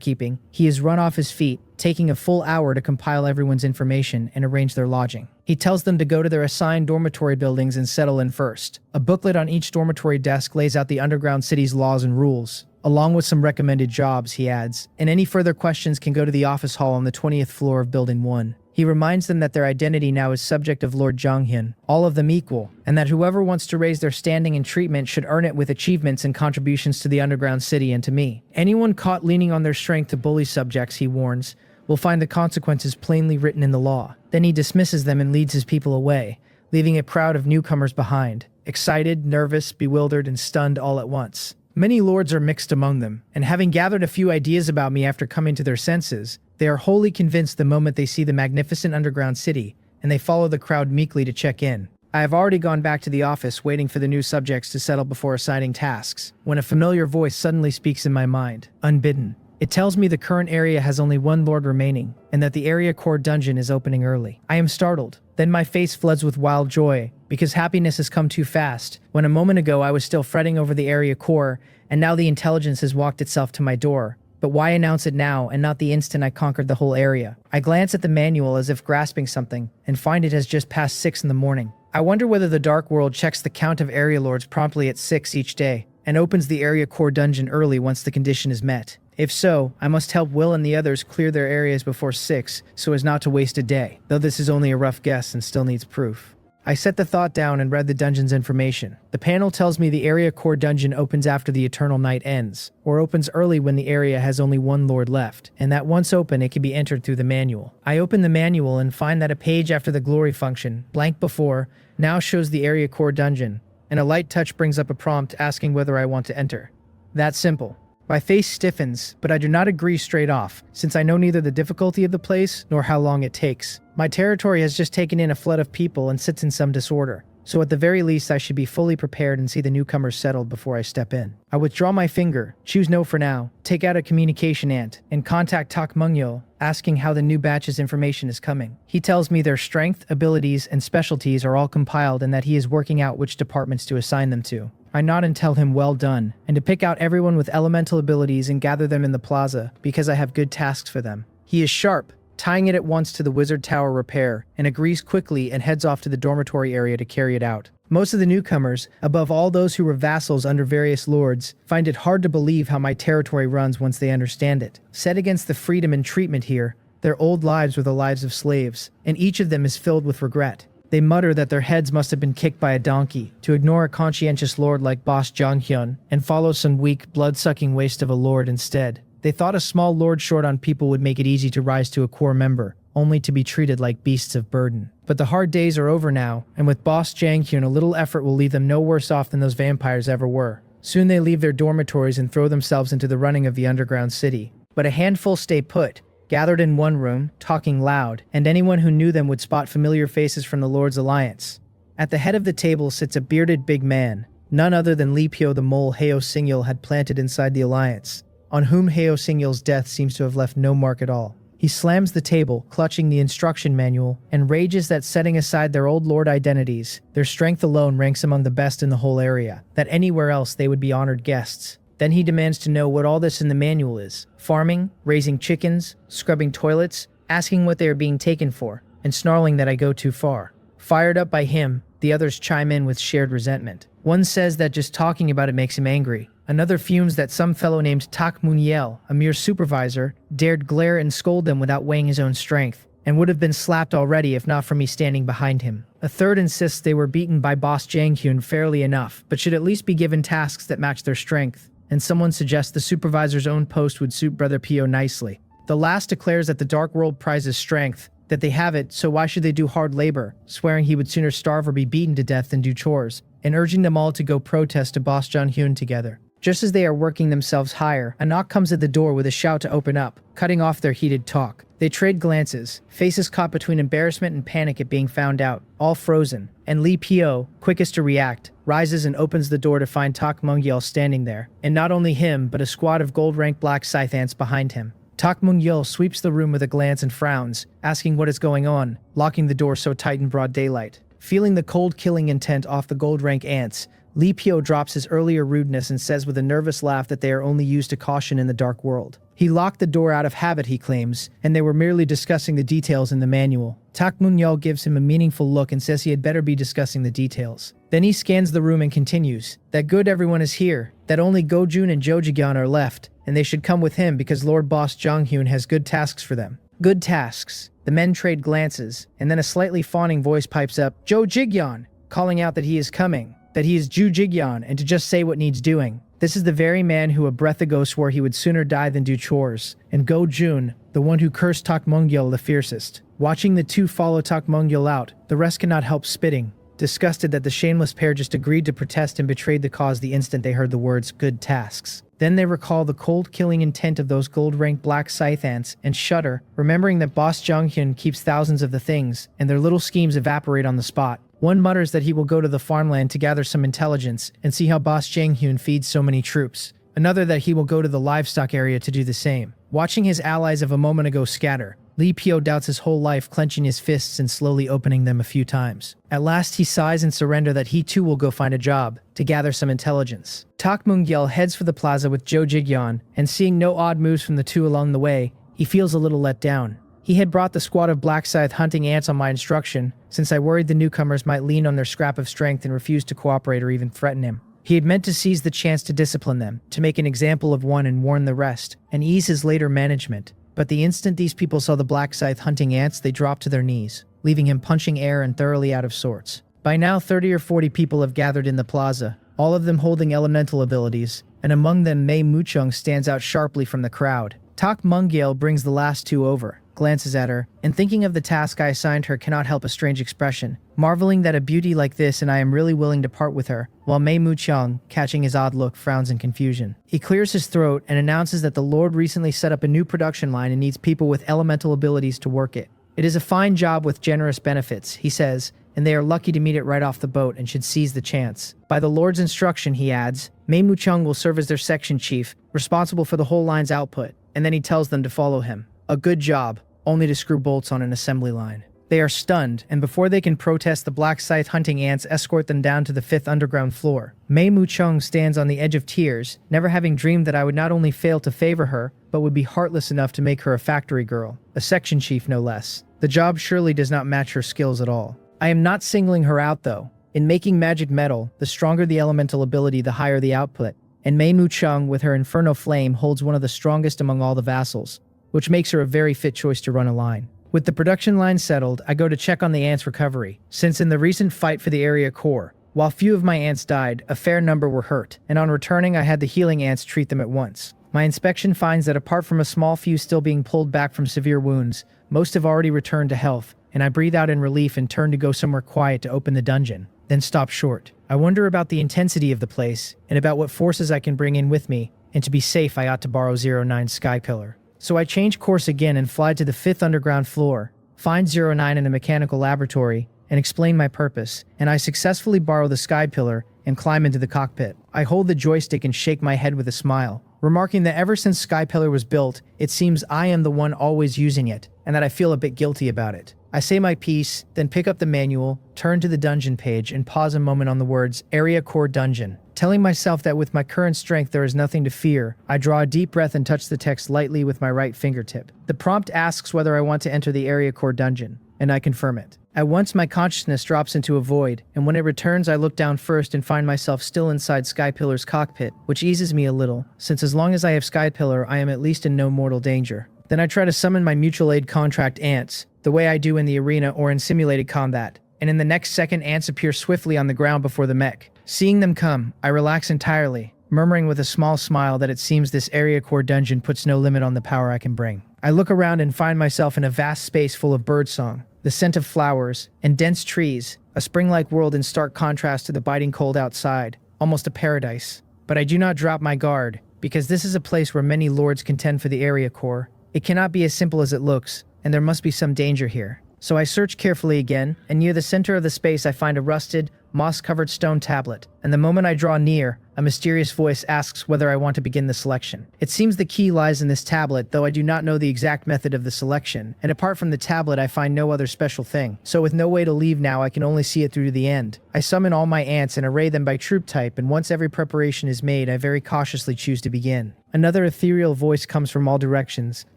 keeping, he has run off his feet, taking a full hour to compile everyone's information and arrange their lodging. He tells them to go to their assigned dormitory buildings and settle in first. A booklet on each dormitory desk lays out the underground city's laws and rules, along with some recommended jobs, he adds, and any further questions can go to the office hall on the 20th floor of Building 1. He reminds them that their identity now is subject of Lord Zhanghyun, all of them equal, and that whoever wants to raise their standing and treatment should earn it with achievements and contributions to the underground city and to me. Anyone caught leaning on their strength to bully subjects, he warns, will find the consequences plainly written in the law. Then he dismisses them and leads his people away, leaving a crowd of newcomers behind. excited, nervous, bewildered, and stunned all at once. Many lords are mixed among them, and having gathered a few ideas about me after coming to their senses, they are wholly convinced the moment they see the magnificent underground city, and they follow the crowd meekly to check in. I have already gone back to the office waiting for the new subjects to settle before assigning tasks, when a familiar voice suddenly speaks in my mind, unbidden. It tells me the current area has only one lord remaining, and that the area core dungeon is opening early. I am startled. Then my face floods with wild joy, because happiness has come too fast, when a moment ago I was still fretting over the area core, and now the intelligence has walked itself to my door. But why announce it now, and not the instant I conquered the whole area? I glance at the manual as if grasping something, and find it has just passed 6 in the morning. I wonder whether the Dark World checks the count of area lords promptly at 6 each day, and opens the area core dungeon early once the condition is met. If so, I must help Will and the others clear their areas before 6 so as not to waste a day, though this is only a rough guess and still needs proof. I set the thought down and read the dungeon's information. The panel tells me the area core dungeon opens after the eternal night ends, or opens early when the area has only one lord left, and that once open it can be entered through the manual. I open the manual and find that a page after the glory function, blank before, now shows the area core dungeon, and a light touch brings up a prompt asking whether I want to enter. That simple. My face stiffens, but I do not agree straight off, since I know neither the difficulty of the place nor how long it takes. My territory has just taken in a flood of people and sits in some disorder, so at the very least I should be fully prepared and see the newcomers settled before I step in. I withdraw my finger, choose no for now, take out a communication ant, and contact Tak Mungyo, asking how the new batch's information is coming. He tells me their strength, abilities, and specialties are all compiled and that he is working out which departments to assign them to. I nod and tell him well done, and to pick out everyone with elemental abilities and gather them in the plaza, because I have good tasks for them. He is sharp, tying it at once to the wizard tower repair, and agrees quickly and heads off to the dormitory area to carry it out. Most of the newcomers, above all those who were vassals under various lords, find it hard to believe how my territory runs once they understand it. Set against the freedom and treatment here, their old lives were the lives of slaves, and each of them is filled with regret. They mutter that their heads must have been kicked by a donkey, to ignore a conscientious lord like Boss Jonghyun, and follow some weak, blood-sucking waste of a lord instead. They thought a small lord short on people would make it easy to rise to a core member, only to be treated like beasts of burden. But the hard days are over now, and with Boss Jonghyun a little effort will leave them no worse off than those vampires ever were. Soon they leave their dormitories and throw themselves into the running of the underground city. But a handful stay put, gathered in one room, talking loud, and anyone who knew them would spot familiar faces from the Lord's Alliance. At the head of the table sits a bearded big man, none other than Lee Pyo the mole Heo Singyul had planted inside the Alliance, on whom Heo Singyul's death seems to have left no mark at all. He slams the table, clutching the instruction manual, and rages that setting aside their old lord identities, their strength alone ranks among the best in the whole area, that anywhere else they would be honored guests. Then he demands to know what all this in the manual is. Farming, raising chickens, scrubbing toilets, asking what they are being taken for, and snarling that I go too far. Fired up by him, the others chime in with shared resentment. One says that just talking about it makes him angry. Another fumes that some fellow named Tak Muniel, a mere supervisor, dared glare and scold them without weighing his own strength, and would have been slapped already if not for me standing behind him. A third insists they were beaten by Boss Janghyun fairly enough, but should at least be given tasks that match their strength. And someone suggests the supervisor's own post would suit Brother Pio nicely. The last declares that the Dark World prizes strength, that they have it, so why should they do hard labor, swearing he would sooner starve or be beaten to death than do chores, and urging them all to go protest to Boss John Hyun together. Just as they are working themselves higher, a knock comes at the door with a shout to open up, cutting off their heated talk. They trade glances, faces caught between embarrassment and panic at being found out, all frozen, and Lee Pio, quickest to react, rises and opens the door to find Tak Mungyel standing there, and not only him, but a squad of gold-ranked black scythe ants behind him. Tak Mungyel sweeps the room with a glance and frowns, asking what is going on, locking the door so tight in broad daylight. Feeling the cold killing intent off the gold-rank ants, Lee Pio drops his earlier rudeness and says with a nervous laugh that they are only used to caution in the Dark World. He locked the door out of habit, he claims, and they were merely discussing the details in the manual. Tak Munyal gives him a meaningful look and says he had better be discussing the details. Then he scans the room and continues, that good everyone is here, that only Go-jun and Jojigyan are left, and they should come with him because Lord Boss Jonghyun has good tasks for them. Good tasks. The men trade glances, and then a slightly fawning voice pipes up, Jojigyan, calling out that he is coming. That he is Ju Jigyan and to just say what needs doing. This is the very man who a breath ago swore he would sooner die than do chores, and Go Jun, the one who cursed Tak Mungyel the fiercest. Watching the two follow Tak Mungyel out, the rest cannot help spitting, disgusted that the shameless pair just agreed to protest and betrayed the cause the instant they heard the words "good tasks." Then they recall the cold killing intent of those gold-ranked black scythe ants and shudder, remembering that Boss Jonghyun keeps thousands of the things, and their little schemes evaporate on the spot. One mutters that he will go to the farmland to gather some intelligence and see how Boss Jonghyun feeds so many troops. Another that he will go to the livestock area to do the same. Watching his allies of a moment ago scatter, Lee Pyo doubts his whole life, clenching his fists and slowly opening them a few times. At last he sighs in surrender that he too will go find a job, to gather some intelligence. Tak Moongyel heads for the plaza with Jo Jigyeon, and seeing no odd moves from the two along the way, he feels a little let down. He had brought the squad of black scythe hunting ants on my instruction, since I worried the newcomers might lean on their scrap of strength and refuse to cooperate or even threaten him. He had meant to seize the chance to discipline them, to make an example of one and warn the rest, and ease his later management. But the instant these people saw the black scythe hunting ants, they dropped to their knees, leaving him punching air and thoroughly out of sorts. By now 30 or 40 people have gathered in the plaza, all of them holding elemental abilities, and among them Mei Muchung stands out sharply from the crowd. Tak Moongyel brings the last two over, glances at her, and thinking of the task I assigned her cannot help a strange expression, marveling that a beauty like this and I am really willing to part with her, while Mei Muchung, catching his odd look, frowns in confusion. He clears his throat and announces that the Lord recently set up a new production line and needs people with elemental abilities to work it. It is a fine job with generous benefits, he says, and they are lucky to meet it right off the boat and should seize the chance. By the Lord's instruction, he adds, Mei Muchung will serve as their section chief, responsible for the whole line's output, and then he tells them to follow him. A good job, only to screw bolts on an assembly line. They are stunned, and before they can protest, the black scythe hunting ants escort them down to the 5th underground floor. Mei Muchung stands on the edge of tears, never having dreamed that I would not only fail to favor her, but would be heartless enough to make her a factory girl, a section chief no less. The job surely does not match her skills at all. I am not singling her out though. In making magic metal, the stronger the elemental ability, the higher the output, and Mei Muchung with her Inferno Flame holds one of the strongest among all the vassals, which makes her a very fit choice to run a line. With the production line settled, I go to check on the ants' recovery, since in the recent fight for the area core, while few of my ants died, a fair number were hurt, and on returning I had the healing ants treat them at once. My inspection finds that apart from a small few still being pulled back from severe wounds, most have already returned to health, and I breathe out in relief and turn to go somewhere quiet to open the dungeon, then stop short. I wonder about the intensity of the place, and about what forces I can bring in with me, and to be safe I ought to borrow 09 Sky Pillar. So I change course again and fly to the 5th underground floor, find 09 in a mechanical laboratory, and explain my purpose, and I successfully borrow the Sky Pillar and climb into the cockpit. I hold the joystick and shake my head with a smile, remarking that ever since Sky Pillar was built, it seems I am the one always using it, and that I feel a bit guilty about it. I say my piece, then pick up the manual, turn to the dungeon page, and pause a moment on the words, Area Core Dungeon. Telling myself that with my current strength there is nothing to fear, I draw a deep breath and touch the text lightly with my right fingertip. The prompt asks whether I want to enter the Area Core Dungeon, and I confirm it. At once my consciousness drops into a void, and when it returns I look down first and find myself still inside Sky Pillar's cockpit, which eases me a little, since as long as I have Sky Pillar I am at least in no mortal danger. Then I try to summon my mutual aid contract ants, the way I do in the arena or in simulated combat, and in the next second ants appear swiftly on the ground before the mech. Seeing them come, I relax entirely, murmuring with a small smile that it seems this Area Core Dungeon puts no limit on the power I can bring. I look around and find myself in a vast space full of birdsong, the scent of flowers, and dense trees, a spring-like world in stark contrast to the biting cold outside, almost a paradise. But I do not drop my guard, because this is a place where many lords contend for the Area Core. It cannot be as simple as it looks, and there must be some danger here. So I search carefully again, and near the center of the space I find a rusted, moss-covered stone tablet, and the moment I draw near, a mysterious voice asks whether I want to begin the selection. It seems the key lies in this tablet, though I do not know the exact method of the selection, and apart from the tablet I find no other special thing. So with no way to leave now, I can only see it through to the end. I summon all my ants and array them by troop type, and once every preparation is made, I very cautiously choose to begin. Another ethereal voice comes from all directions,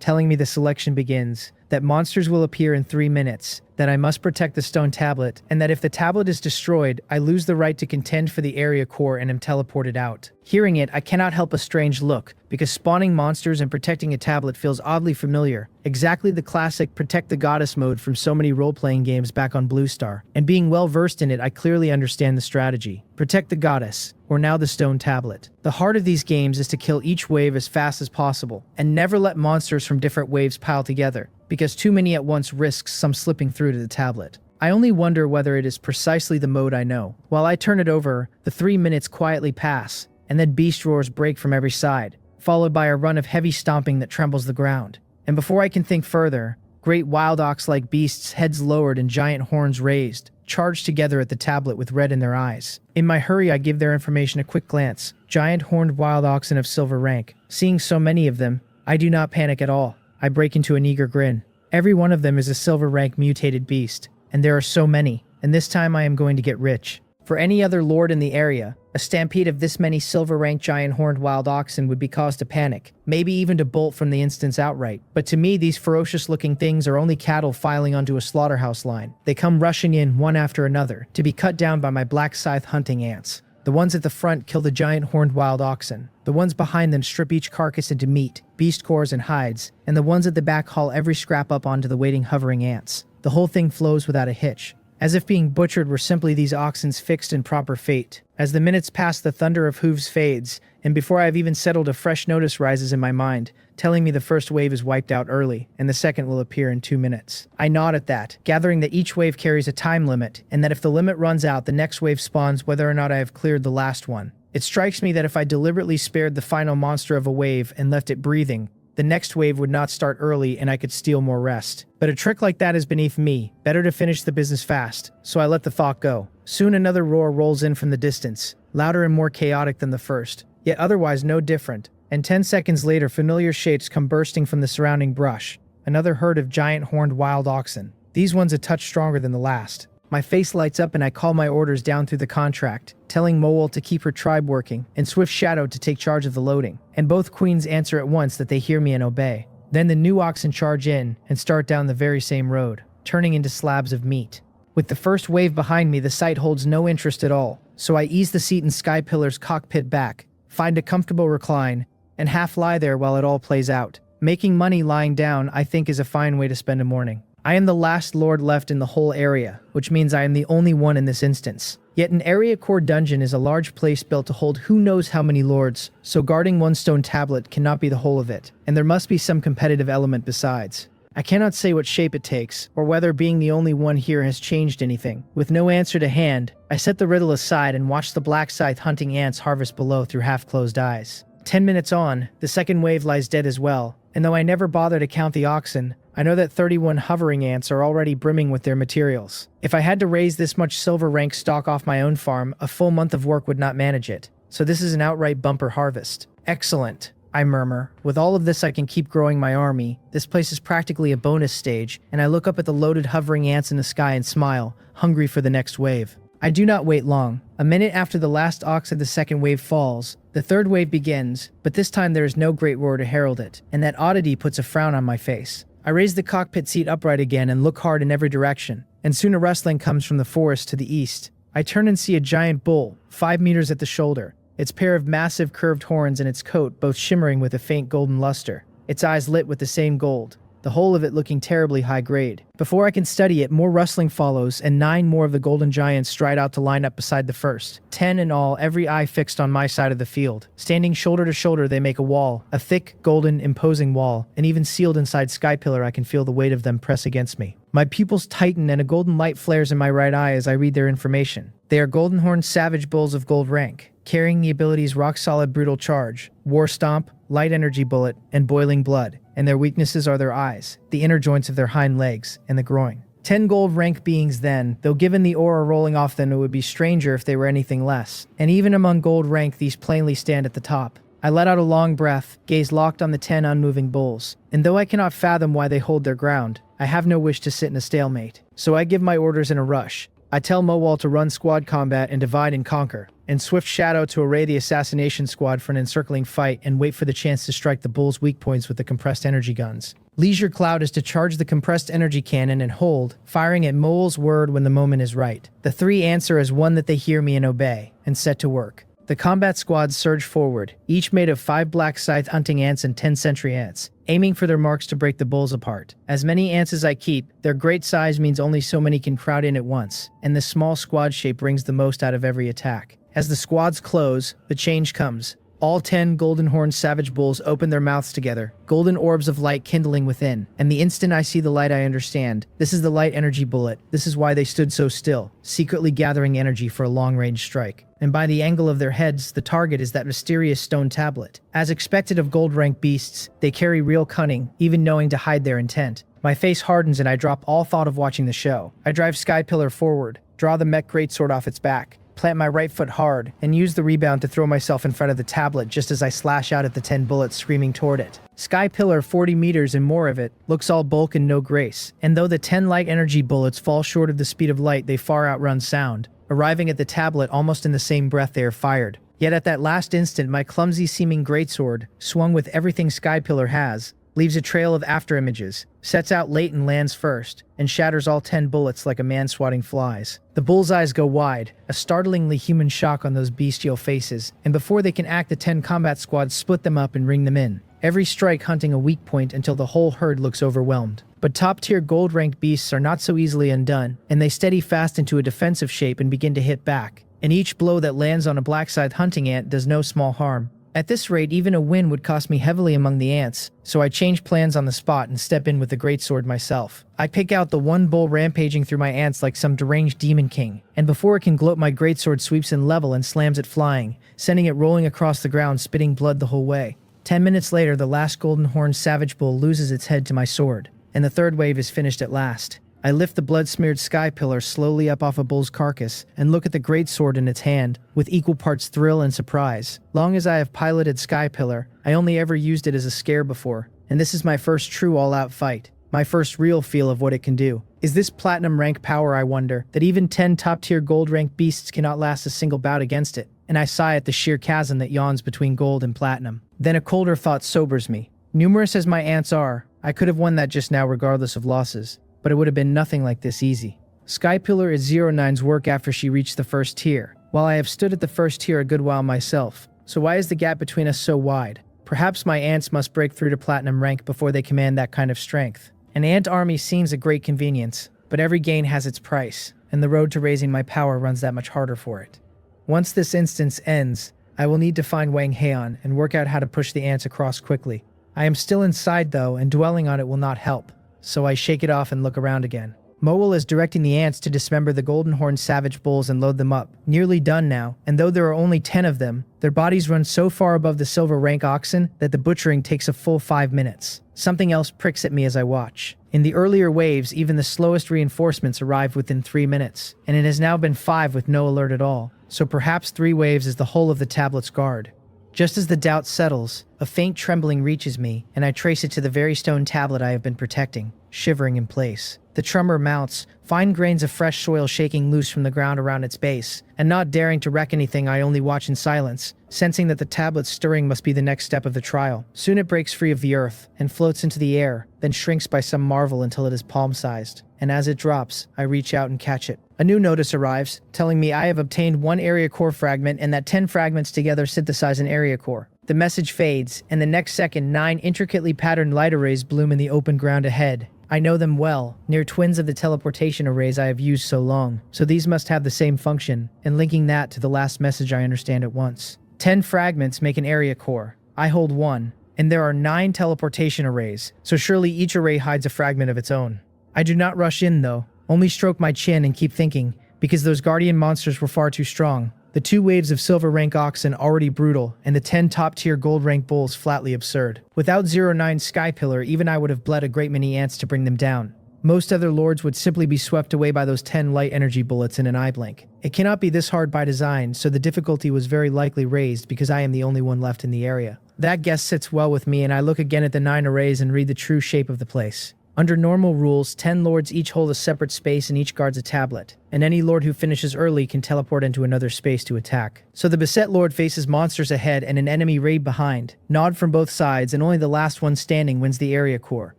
telling me the selection begins, that monsters will appear in 3 minutes, that I must protect the stone tablet, and that if the tablet is destroyed, I lose the right to contend for the Area Core and am teleported out. Hearing it, I cannot help a strange look, because spawning monsters and protecting a tablet feels oddly familiar, exactly the classic Protect the Goddess mode from so many role-playing games back on Blue Star. And being well versed in it, I clearly understand the strategy. Protect the Goddess, or now the stone tablet. The heart of these games is to kill each wave as fast as possible, and never let monsters from different waves pile together, because too many at once risks some slipping through to the tablet. I only wonder whether it is precisely the mode I know. While I turn it over, the 3 minutes quietly pass, and then beast roars break from every side, followed by a run of heavy stomping that trembles the ground. And before I can think further, great wild ox-like beasts, heads lowered and giant horns raised, charge together at the tablet with red in their eyes. In my hurry, I give their information a quick glance. Giant horned wild oxen of silver rank. Seeing so many of them, I do not panic at all. I break into an eager grin. Every one of them is a silver rank mutated beast, and there are so many, and this time I am going to get rich. For any other lord in the area, a stampede of this many silver-ranked giant-horned wild oxen would be cause to panic, maybe even to bolt from the instance outright. But to me, these ferocious-looking things are only cattle filing onto a slaughterhouse line. They come rushing in one after another, to be cut down by my black scythe hunting ants. The ones at the front kill the giant-horned wild oxen. The ones behind them strip each carcass into meat, beast cores, and hides, and the ones at the back haul every scrap up onto the waiting hovering ants. The whole thing flows without a hitch, as if being butchered were simply these oxen's fixed and proper fate. As the minutes pass, the thunder of hooves fades, and before I have even settled, a fresh notice rises in my mind, telling me the first wave is wiped out early, and the second will appear in 2 minutes. I nod at that, gathering that each wave carries a time limit, and that if the limit runs out, the next wave spawns whether or not I have cleared the last one. It strikes me that if I deliberately spared the final monster of a wave and left it breathing, the next wave would not start early and I could steal more rest. But a trick like that is beneath me. Better to finish the business fast, so I let the thought go. Soon another roar rolls in from the distance, louder and more chaotic than the first, yet otherwise no different. And 10 seconds later, familiar shapes come bursting from the surrounding brush. Another herd of giant horned wild oxen. These ones a touch stronger than the last. My face lights up and I call my orders down through the contract, telling Mowol to keep her tribe working, and Swift Shadow to take charge of the loading. And both queens answer at once that they hear me and obey. Then the new oxen charge in and start down the very same road, turning into slabs of meat. With the first wave behind me, the sight holds no interest at all, so I ease the seat in Sky Pillar's cockpit back, find a comfortable recline, and half lie there while it all plays out. Making money lying down, I think, is a fine way to spend a morning. I am the last lord left in the whole area, which means I am the only one in this instance. Yet an area core dungeon is a large place built to hold who knows how many lords, so guarding one stone tablet cannot be the whole of it, and there must be some competitive element besides. I cannot say what shape it takes, or whether being the only one here has changed anything. With no answer to hand, I set the riddle aside and watch the black scythe hunting ants harvest below through half-closed eyes. 10 minutes on, the second wave lies dead as well, and though I never bother to count the oxen, I know that 31 hovering ants are already brimming with their materials. If I had to raise this much silver rank stock off my own farm, a full month of work would not manage it. So this is an outright bumper harvest. Excellent, I murmur. With all of this, I can keep growing my army. This place is practically a bonus stage, and I look up at the loaded hovering ants in the sky and smile, hungry for the next wave. I do not wait long. A minute after the last ox of the second wave falls, the third wave begins, but this time there is no great roar to herald it, and that oddity puts a frown on my face. I raise the cockpit seat upright again and look hard in every direction, and soon a rustling comes from the forest to the east. I turn and see a giant bull, 5 meters at the shoulder, its pair of massive curved horns and its coat both shimmering with a faint golden luster, its eyes lit with the same gold, the whole of it looking terribly high grade. Before I can study it, more rustling follows, and 9 more of the golden giants stride out to line up beside the first. 10 in all, every eye fixed on my side of the field. Standing shoulder to shoulder, they make a wall, a thick, golden, imposing wall, and even sealed inside Sky Pillar, I can feel the weight of them press against me. My pupils tighten and a golden light flares in my right eye as I read their information. They are golden-horned savage bulls of gold rank, carrying the abilities Rock-Solid Brutal Charge, War Stomp, Light Energy Bullet, and Boiling Blood, and their weaknesses are their eyes, the inner joints of their hind legs, and the groin. 10 gold rank beings then, though given the aura rolling off them it would be stranger if they were anything less. And even among gold rank these plainly stand at the top. I let out a long breath, gaze locked on the 10 unmoving bulls, and though I cannot fathom why they hold their ground, I have no wish to sit in a stalemate. So I give my orders in a rush. I tell Mowol to run squad combat and divide and conquer, and Swift Shadow to array the assassination squad for an encircling fight and wait for the chance to strike the bulls' weak points with the compressed energy guns. Leisure Cloud is to charge the compressed energy cannon and hold, firing at Mowol's word when the moment is right. The 3 answer as one that they hear me and obey, and set to work. The combat squads surge forward, each made of 5 black scythe hunting ants and 10 sentry ants, aiming for their marks to break the bulls apart. As many ants as I keep, their great size means only so many can crowd in at once, and the small squad shape brings the most out of every attack. As the squads close, the change comes. All 10 golden horned savage bulls open their mouths together, golden orbs of light kindling within, and the instant I see the light I understand. This is the light energy bullet. This is why they stood so still, secretly gathering energy for a long-range strike. And by the angle of their heads, the target is that mysterious stone tablet. As expected of gold-rank beasts, they carry real cunning, even knowing to hide their intent. My face hardens and I drop all thought of watching the show. I drive Skypillar forward, draw the mech greatsword off its back, plant my right foot hard, and use the rebound to throw myself in front of the tablet just as I slash out at the 10 bullets screaming toward it. Skypillar, 40 meters and more of it, looks all bulk and no grace, and though the 10 light energy bullets fall short of the speed of light, they far outrun sound, arriving at the tablet almost in the same breath they are fired. Yet at that last instant, my clumsy-seeming greatsword, swung with everything Skypillar has, leaves a trail of afterimages, sets out late and lands first, and shatters all 10 bullets like a man swatting flies. The bullseyes go wide, a startlingly human shock on those bestial faces, and before they can act, the 10 combat squads split them up and ring them in, every strike hunting a weak point until the whole herd looks overwhelmed. But top-tier gold-ranked beasts are not so easily undone, and they steady fast into a defensive shape and begin to hit back, and each blow that lands on a black scythe hunting ant does no small harm. At this rate, even a win would cost me heavily among the ants, so I change plans on the spot and step in with the greatsword myself. I pick out the one bull rampaging through my ants like some deranged demon king, and before it can gloat, my greatsword sweeps in level and slams it flying, sending it rolling across the ground, spitting blood the whole way. 10 minutes later, the last golden horned savage bull loses its head to my sword, and the third wave is finished at last. I lift the blood-smeared Skypillar slowly up off a bull's carcass and look at the greatsword in its hand, with equal parts thrill and surprise. Long as I have piloted Skypillar, I only ever used it as a scare before, and this is my first true all-out fight, my first real feel of what it can do. Is this platinum rank power, I wonder, that even 10 top-tier gold-ranked beasts cannot last a single bout against it? And I sigh at the sheer chasm that yawns between gold and platinum. Then a colder thought sobers me. Numerous as my ants are, I could have won that just now regardless of losses. But it would have been nothing like this easy. Skypillar is 09's work after she reached the first tier, while I have stood at the first tier a good while myself. So why is the gap between us so wide? Perhaps my ants must break through to platinum rank before they command that kind of strength. An ant army seems a great convenience, but every gain has its price, and the road to raising my power runs that much harder for it. Once this instance ends, I will need to find Wang Heian and work out how to push the ants across quickly. I am still inside though, and dwelling on it will not help. So I shake it off and look around again. Moel is directing the ants to dismember the golden horned savage bulls and load them up. Nearly done now, and though there are only 10 of them, their bodies run so far above the silver rank oxen that the butchering takes a full 5 minutes. Something else pricks at me as I watch. In the earlier waves, even the slowest reinforcements arrived within 3 minutes, and it has now been 5 with no alert at all. So perhaps 3 waves is the whole of the tablet's guard. Just as the doubt settles, a faint trembling reaches me, and I trace it to the very stone tablet I have been protecting, shivering in place. The tremor mounts, fine grains of fresh soil shaking loose from the ground around its base, and not daring to wreck anything, I only watch in silence, sensing that the tablet's stirring must be the next step of the trial. Soon it breaks free of the earth, and floats into the air, then shrinks by some marvel until it is palm-sized, and as it drops, I reach out and catch it. A new notice arrives, telling me I have obtained 1 area core fragment and that 10 fragments together synthesize an area core. The message fades, and the next second 9 intricately patterned light arrays bloom in the open ground ahead. I know them well, near twins of the teleportation arrays I have used so long, so these must have the same function, and linking that to the last message I understand at once. 10 fragments make an area core. I hold 1, and there are 9 teleportation arrays, so surely each array hides a fragment of its own. I do not rush in though, only stroke my chin and keep thinking, because those guardian monsters were far too strong. The 2 waves of silver rank oxen already brutal, and the 10 top-tier gold rank bulls flatly absurd. Without 09 Skypillar, even I would have bled a great many ants to bring them down. Most other lords would simply be swept away by those 10 light energy bullets in an eye blink. It cannot be this hard by design, so the difficulty was very likely raised because I am the only one left in the area. That guess sits well with me, and I look again at the 9 arrays and read the true shape of the place. Under normal rules, 10 lords each hold a separate space and each guards a tablet, and any lord who finishes early can teleport into another space to attack. So the beset lord faces monsters ahead and an enemy raid behind, gnawed from both sides, and only the last one standing wins the area core.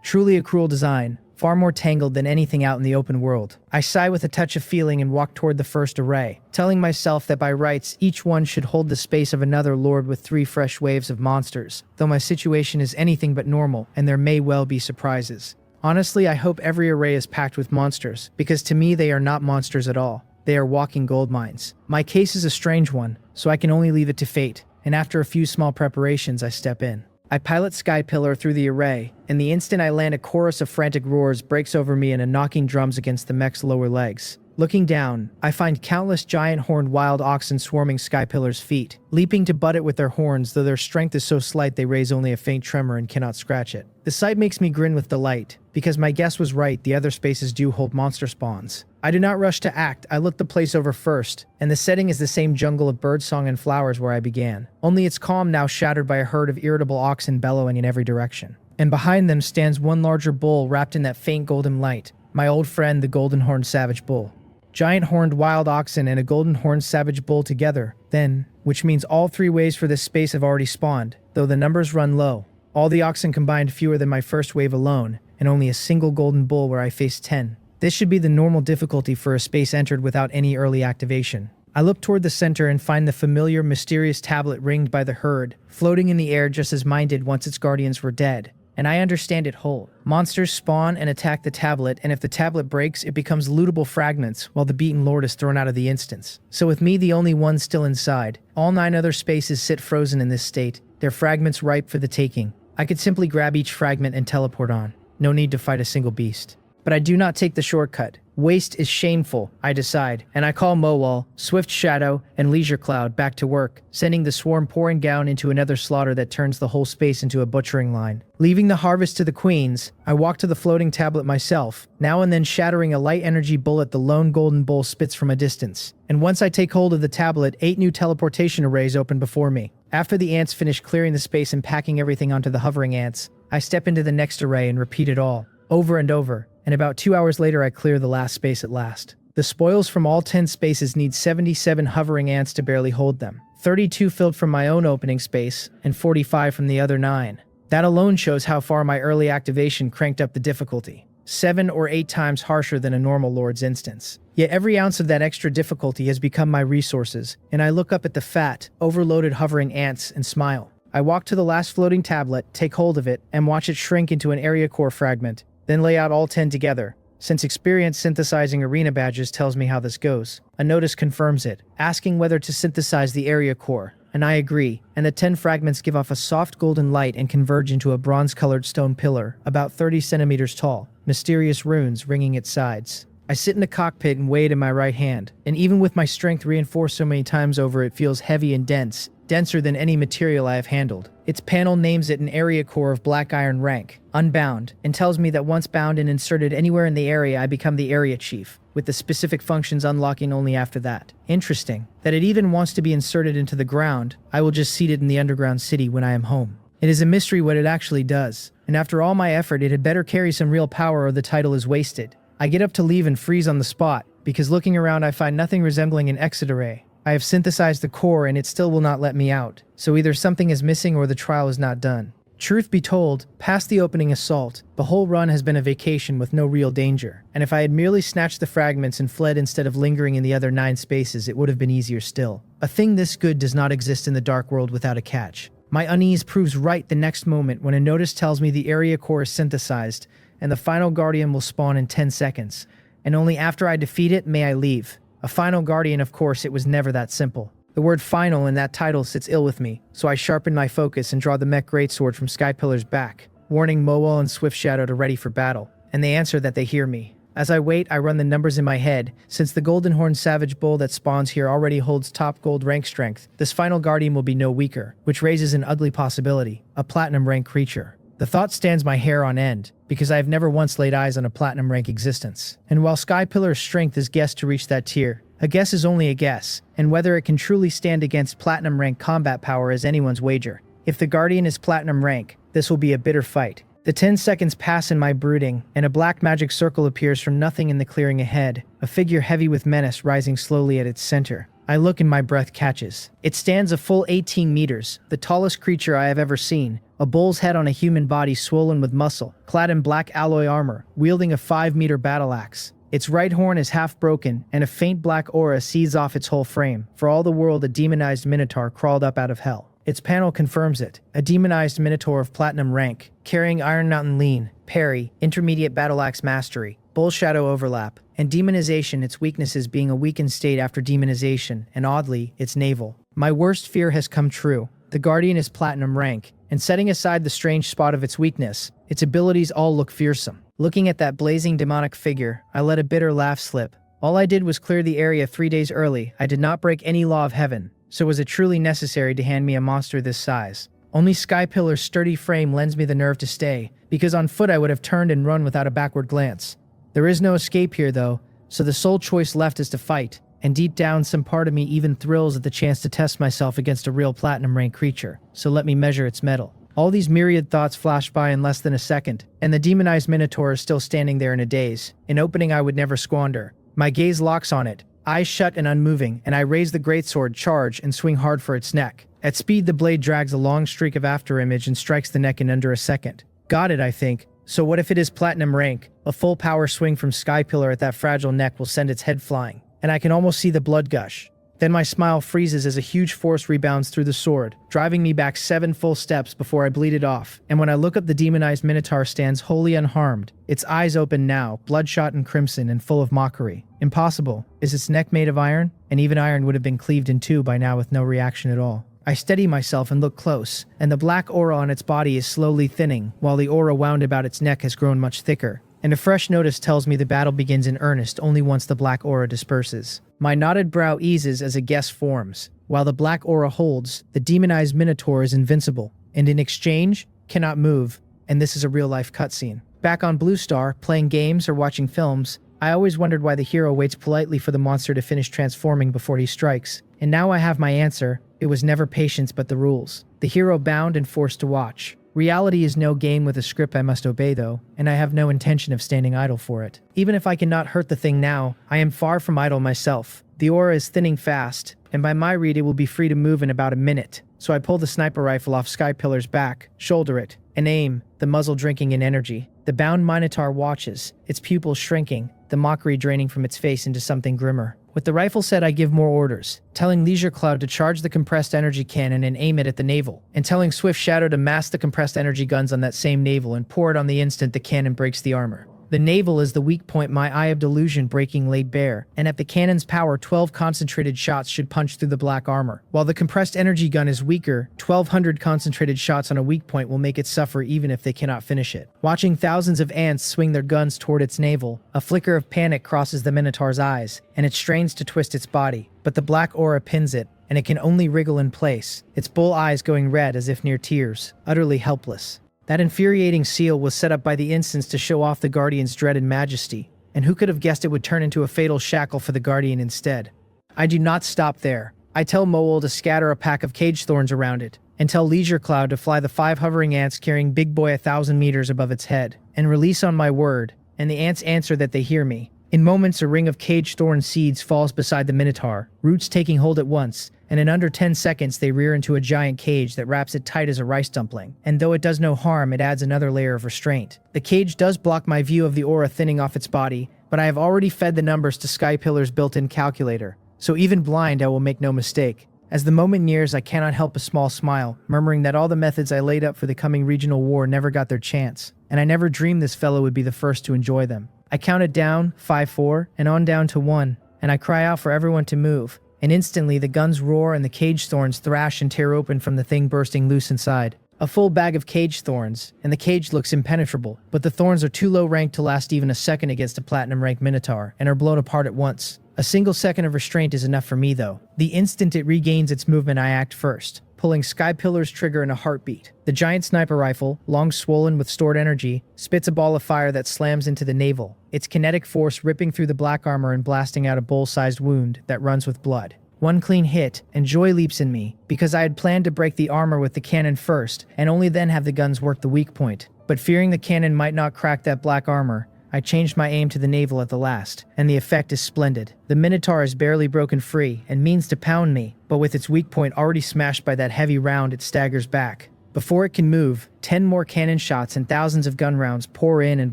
Truly a cruel design, far more tangled than anything out in the open world. I sigh with a touch of feeling and walk toward the first array, telling myself that by rights each one should hold the space of another lord with 3 fresh waves of monsters, though my situation is anything but normal, and there may well be surprises. Honestly, I hope every array is packed with monsters, because to me they are not monsters at all. They are walking gold mines. My case is a strange one, so I can only leave it to fate. and after a few small preparations, I step in. I pilot Sky Pillar through the array, and the instant I land, a chorus of frantic roars breaks over me and a knocking drums against the mech's lower legs. Looking down, I find countless giant horned wild oxen swarming Sky Pillar's feet, leaping to butt it with their horns, though their strength is so slight they raise only a faint tremor and cannot scratch it. The sight makes me grin with delight, because my guess was right, the other spaces do hold monster spawns. I do not rush to act, I look the place over first, and the setting is the same jungle of birdsong and flowers where I began. Only its calm now shattered by a herd of irritable oxen bellowing in every direction. And behind them stands one larger bull wrapped in that faint golden light, my old friend the golden-horned savage bull. Giant horned wild oxen and a golden horned savage bull together, then, which means all 3 waves for this space have already spawned, though the numbers run low. All the oxen combined fewer than my first wave alone, and only a single golden bull where I faced 10. This should be the normal difficulty for a space entered without any early activation. I look toward the center and find the familiar mysterious tablet ringed by the herd, floating in the air just as mine did once its guardians were dead. And I understand it whole. Monsters spawn and attack the tablet, and if the tablet breaks, it becomes lootable fragments, while the beaten lord is thrown out of the instance. So with me the only one still inside, all 9 other spaces sit frozen in this state, their fragments ripe for the taking. I could simply grab each fragment and teleport on. No need to fight a single beast. But I do not take the shortcut. Waste is shameful, I decide, and I call Mowal, Swift Shadow, and Leisure Cloud back to work, sending the swarm pouring down into another slaughter that turns the whole space into a butchering line. Leaving the harvest to the queens, I walk to the floating tablet myself, now and then shattering a light energy bullet the lone golden bull spits from a distance. And once I take hold of the tablet, 8 new teleportation arrays open before me. After the ants finish clearing the space and packing everything onto the hovering ants, I step into the next array and repeat it all, over and over. And about 2 hours later I clear the last space at last. The spoils from all 10 spaces need 77 hovering ants to barely hold them, 32 filled from my own opening space, and 45 from the other 9. That alone shows how far my early activation cranked up the difficulty, 7 or 8 times harsher than a normal lord's instance. Yet every ounce of that extra difficulty has become my resources, and I look up at the fat, overloaded hovering ants and smile. I walk to the last floating tablet, take hold of it, and watch it shrink into an area core fragment, then lay out all 10 together. Since experience synthesizing arena badges tells me how this goes, a notice confirms it, asking whether to synthesize the area core, and I agree, and the 10 fragments give off a soft golden light and converge into a bronze-colored stone pillar, about 30 centimeters tall, mysterious runes ringing its sides. I sit in the cockpit and weigh it in my right hand, and even with my strength reinforced so many times over, it feels heavy and dense, denser than any material I have handled. Its panel names it an area core of black iron rank, unbound, and tells me that once bound and inserted anywhere in the area I become the area chief, with the specific functions unlocking only after that. Interesting, that it even wants to be inserted into the ground. I will just seat it in the underground city when I am home. It is a mystery what it actually does, and after all my effort it had better carry some real power or the title is wasted. I get up to leave and freeze on the spot, because looking around I find nothing resembling an exit array. I have synthesized the core and it still will not let me out, so either something is missing or the trial is not done. Truth be told, past the opening assault, the whole run has been a vacation with no real danger, and if I had merely snatched the fragments and fled instead of lingering in the other 9 spaces, it would have been easier still. A thing this good does not exist in the dark world without a catch. My unease proves right the next moment when a notice tells me the area core is synthesized, and the final guardian will spawn in 10 seconds, and only after I defeat it may I leave. A final guardian, of course, it was never that simple. The word final in that title sits ill with me, so I sharpen my focus and draw the mech greatsword from Sky Pillar's back, warning Mowal and Swift Shadow to ready for battle, and they answer that they hear me. As I wait, I run the numbers in my head. Since the golden horned savage bull that spawns here already holds top gold rank strength, this final guardian will be no weaker, which raises an ugly possibility, a platinum rank creature. The thought stands my hair on end, because I have never once laid eyes on a platinum rank existence. And while Sky Pillar's strength is guessed to reach that tier, a guess is only a guess, and whether it can truly stand against platinum rank combat power is anyone's wager. If the guardian is platinum rank, this will be a bitter fight. The 10 seconds pass in my brooding, and a black magic circle appears from nothing in the clearing ahead, a figure heavy with menace rising slowly at its center. I look and my breath catches. It stands a full 18 meters, the tallest creature I have ever seen, a bull's head on a human body swollen with muscle, clad in black alloy armor, wielding a 5-meter battle axe. Its right horn is half broken, and a faint black aura seethes off its whole frame. For all the world, a demonized minotaur crawled up out of hell. Its panel confirms it, a demonized minotaur of platinum rank, carrying Iron Mountain Lean, Parry, Intermediate Battle Axe Mastery, Bull Shadow Overlap, and Demonization, its weaknesses being a weakened state after demonization, and oddly, its navel. My worst fear has come true. The Guardian is platinum rank, and setting aside the strange spot of its weakness, its abilities all look fearsome. Looking at that blazing demonic figure, I let a bitter laugh slip. All I did was clear the area 3 days early. I did not break any law of heaven, so was it truly necessary to hand me a monster this size? Only Skypillar's sturdy frame lends me the nerve to stay, because on foot I would have turned and run without a backward glance. There is no escape here though, so the sole choice left is to fight, and deep down some part of me even thrills at the chance to test myself against a real platinum rank creature, so let me measure its mettle. All these myriad thoughts flashed by in less than a second, and the demonized Minotaur is still standing there in a daze, an opening I would never squander. My gaze locks on it, eyes shut and unmoving, and I raise the greatsword, charge, and swing hard for its neck. At speed, the blade drags a long streak of afterimage and strikes the neck in under a second. Got it, I think. So what if it is platinum rank? A full power swing from Skypillar at that fragile neck will send its head flying, and I can almost see the blood gush. Then my smile freezes as a huge force rebounds through the sword, driving me back 7 full steps before I bleed it off, and when I look up, the demonized Minotaur stands wholly unharmed, its eyes open now, bloodshot and crimson and full of mockery. Impossible. Is its neck made of iron? And even iron would have been cleaved in two by now with no reaction at all. I steady myself and look close, and the black aura on its body is slowly thinning, while the aura wound about its neck has grown much thicker. And a fresh notice tells me the battle begins in earnest only once the black aura disperses. My knotted brow eases as a guess forms. While the black aura holds, the demonized Minotaur is invincible, and in exchange, cannot move, and this is a real-life cutscene. Back on Blue Star, playing games or watching films, I always wondered why the hero waits politely for the monster to finish transforming before he strikes. And now I have my answer. It was never patience but the rules. The hero bound and forced to watch. Reality is no game with a script I must obey though, and I have no intention of standing idle for it. Even if I cannot hurt the thing now, I am far from idle myself. The aura is thinning fast, and by my read it will be free to move in about a minute. So I pull the sniper rifle off Skypillar's back, shoulder it, and aim, the muzzle drinking in energy. The bound Minotaur watches, its pupils shrinking, the mockery draining from its face into something grimmer. With the rifle set, I give more orders, telling Leisure Cloud to charge the compressed energy cannon and aim it at the navel, and telling Swift Shadow to mass the compressed energy guns on that same navel and pour it on the instant the cannon breaks the armor. The navel is the weak point my Eye of Delusion breaking laid bare, and at the cannon's power 12 concentrated shots should punch through the black armor. While the compressed energy gun is weaker, 1200 concentrated shots on a weak point will make it suffer even if they cannot finish it. Watching thousands of ants swing their guns toward its navel, a flicker of panic crosses the Minotaur's eyes, and it strains to twist its body, but the black aura pins it, and it can only wriggle in place, its bull eyes going red as if near tears, utterly helpless. That infuriating seal was set up by the instance to show off the Guardian's dreaded majesty, and who could have guessed it would turn into a fatal shackle for the Guardian instead? I do not stop there. I tell Moel to scatter a pack of cage thorns around it, and tell Leisure Cloud to fly the 5 hovering ants carrying Big Boy 1,000 meters above its head, and release on my word, and the ants answer that they hear me. In moments, a ring of cage thorn seeds falls beside the Minotaur, roots taking hold at once, and in under 10 seconds they rear into a giant cage that wraps it tight as a rice dumpling, and though it does no harm, it adds another layer of restraint. The cage does block my view of the aura thinning off its body, but I have already fed the numbers to Skypillar's built-in calculator, so even blind I will make no mistake. As the moment nears, I cannot help a small smile, murmuring that all the methods I laid up for the coming regional war never got their chance, and I never dreamed this fellow would be the first to enjoy them. I count it down, 5-4, and on down to 1, and I cry out for everyone to move, and instantly the guns roar and the cage thorns thrash and tear open from the thing bursting loose inside. A full bag of cage thorns, and the cage looks impenetrable, but the thorns are too low ranked to last even a second against a platinum ranked Minotaur, and are blown apart at once. A single second of restraint is enough for me though. The instant it regains its movement, I act first, pulling Skypillar's trigger in a heartbeat. The giant sniper rifle, long swollen with stored energy, spits a ball of fire that slams into the navel, its kinetic force ripping through the black armor and blasting out a bowl-sized wound that runs with blood. One clean hit, and joy leaps in me, because I had planned to break the armor with the cannon first, and only then have the guns work the weak point. But fearing the cannon might not crack that black armor, I changed my aim to the navel at the last, and the effect is splendid. The Minotaur is barely broken free, and means to pound me, but with its weak point already smashed by that heavy round, it staggers back. Before it can move, 10 more cannon shots and thousands of gun rounds pour in and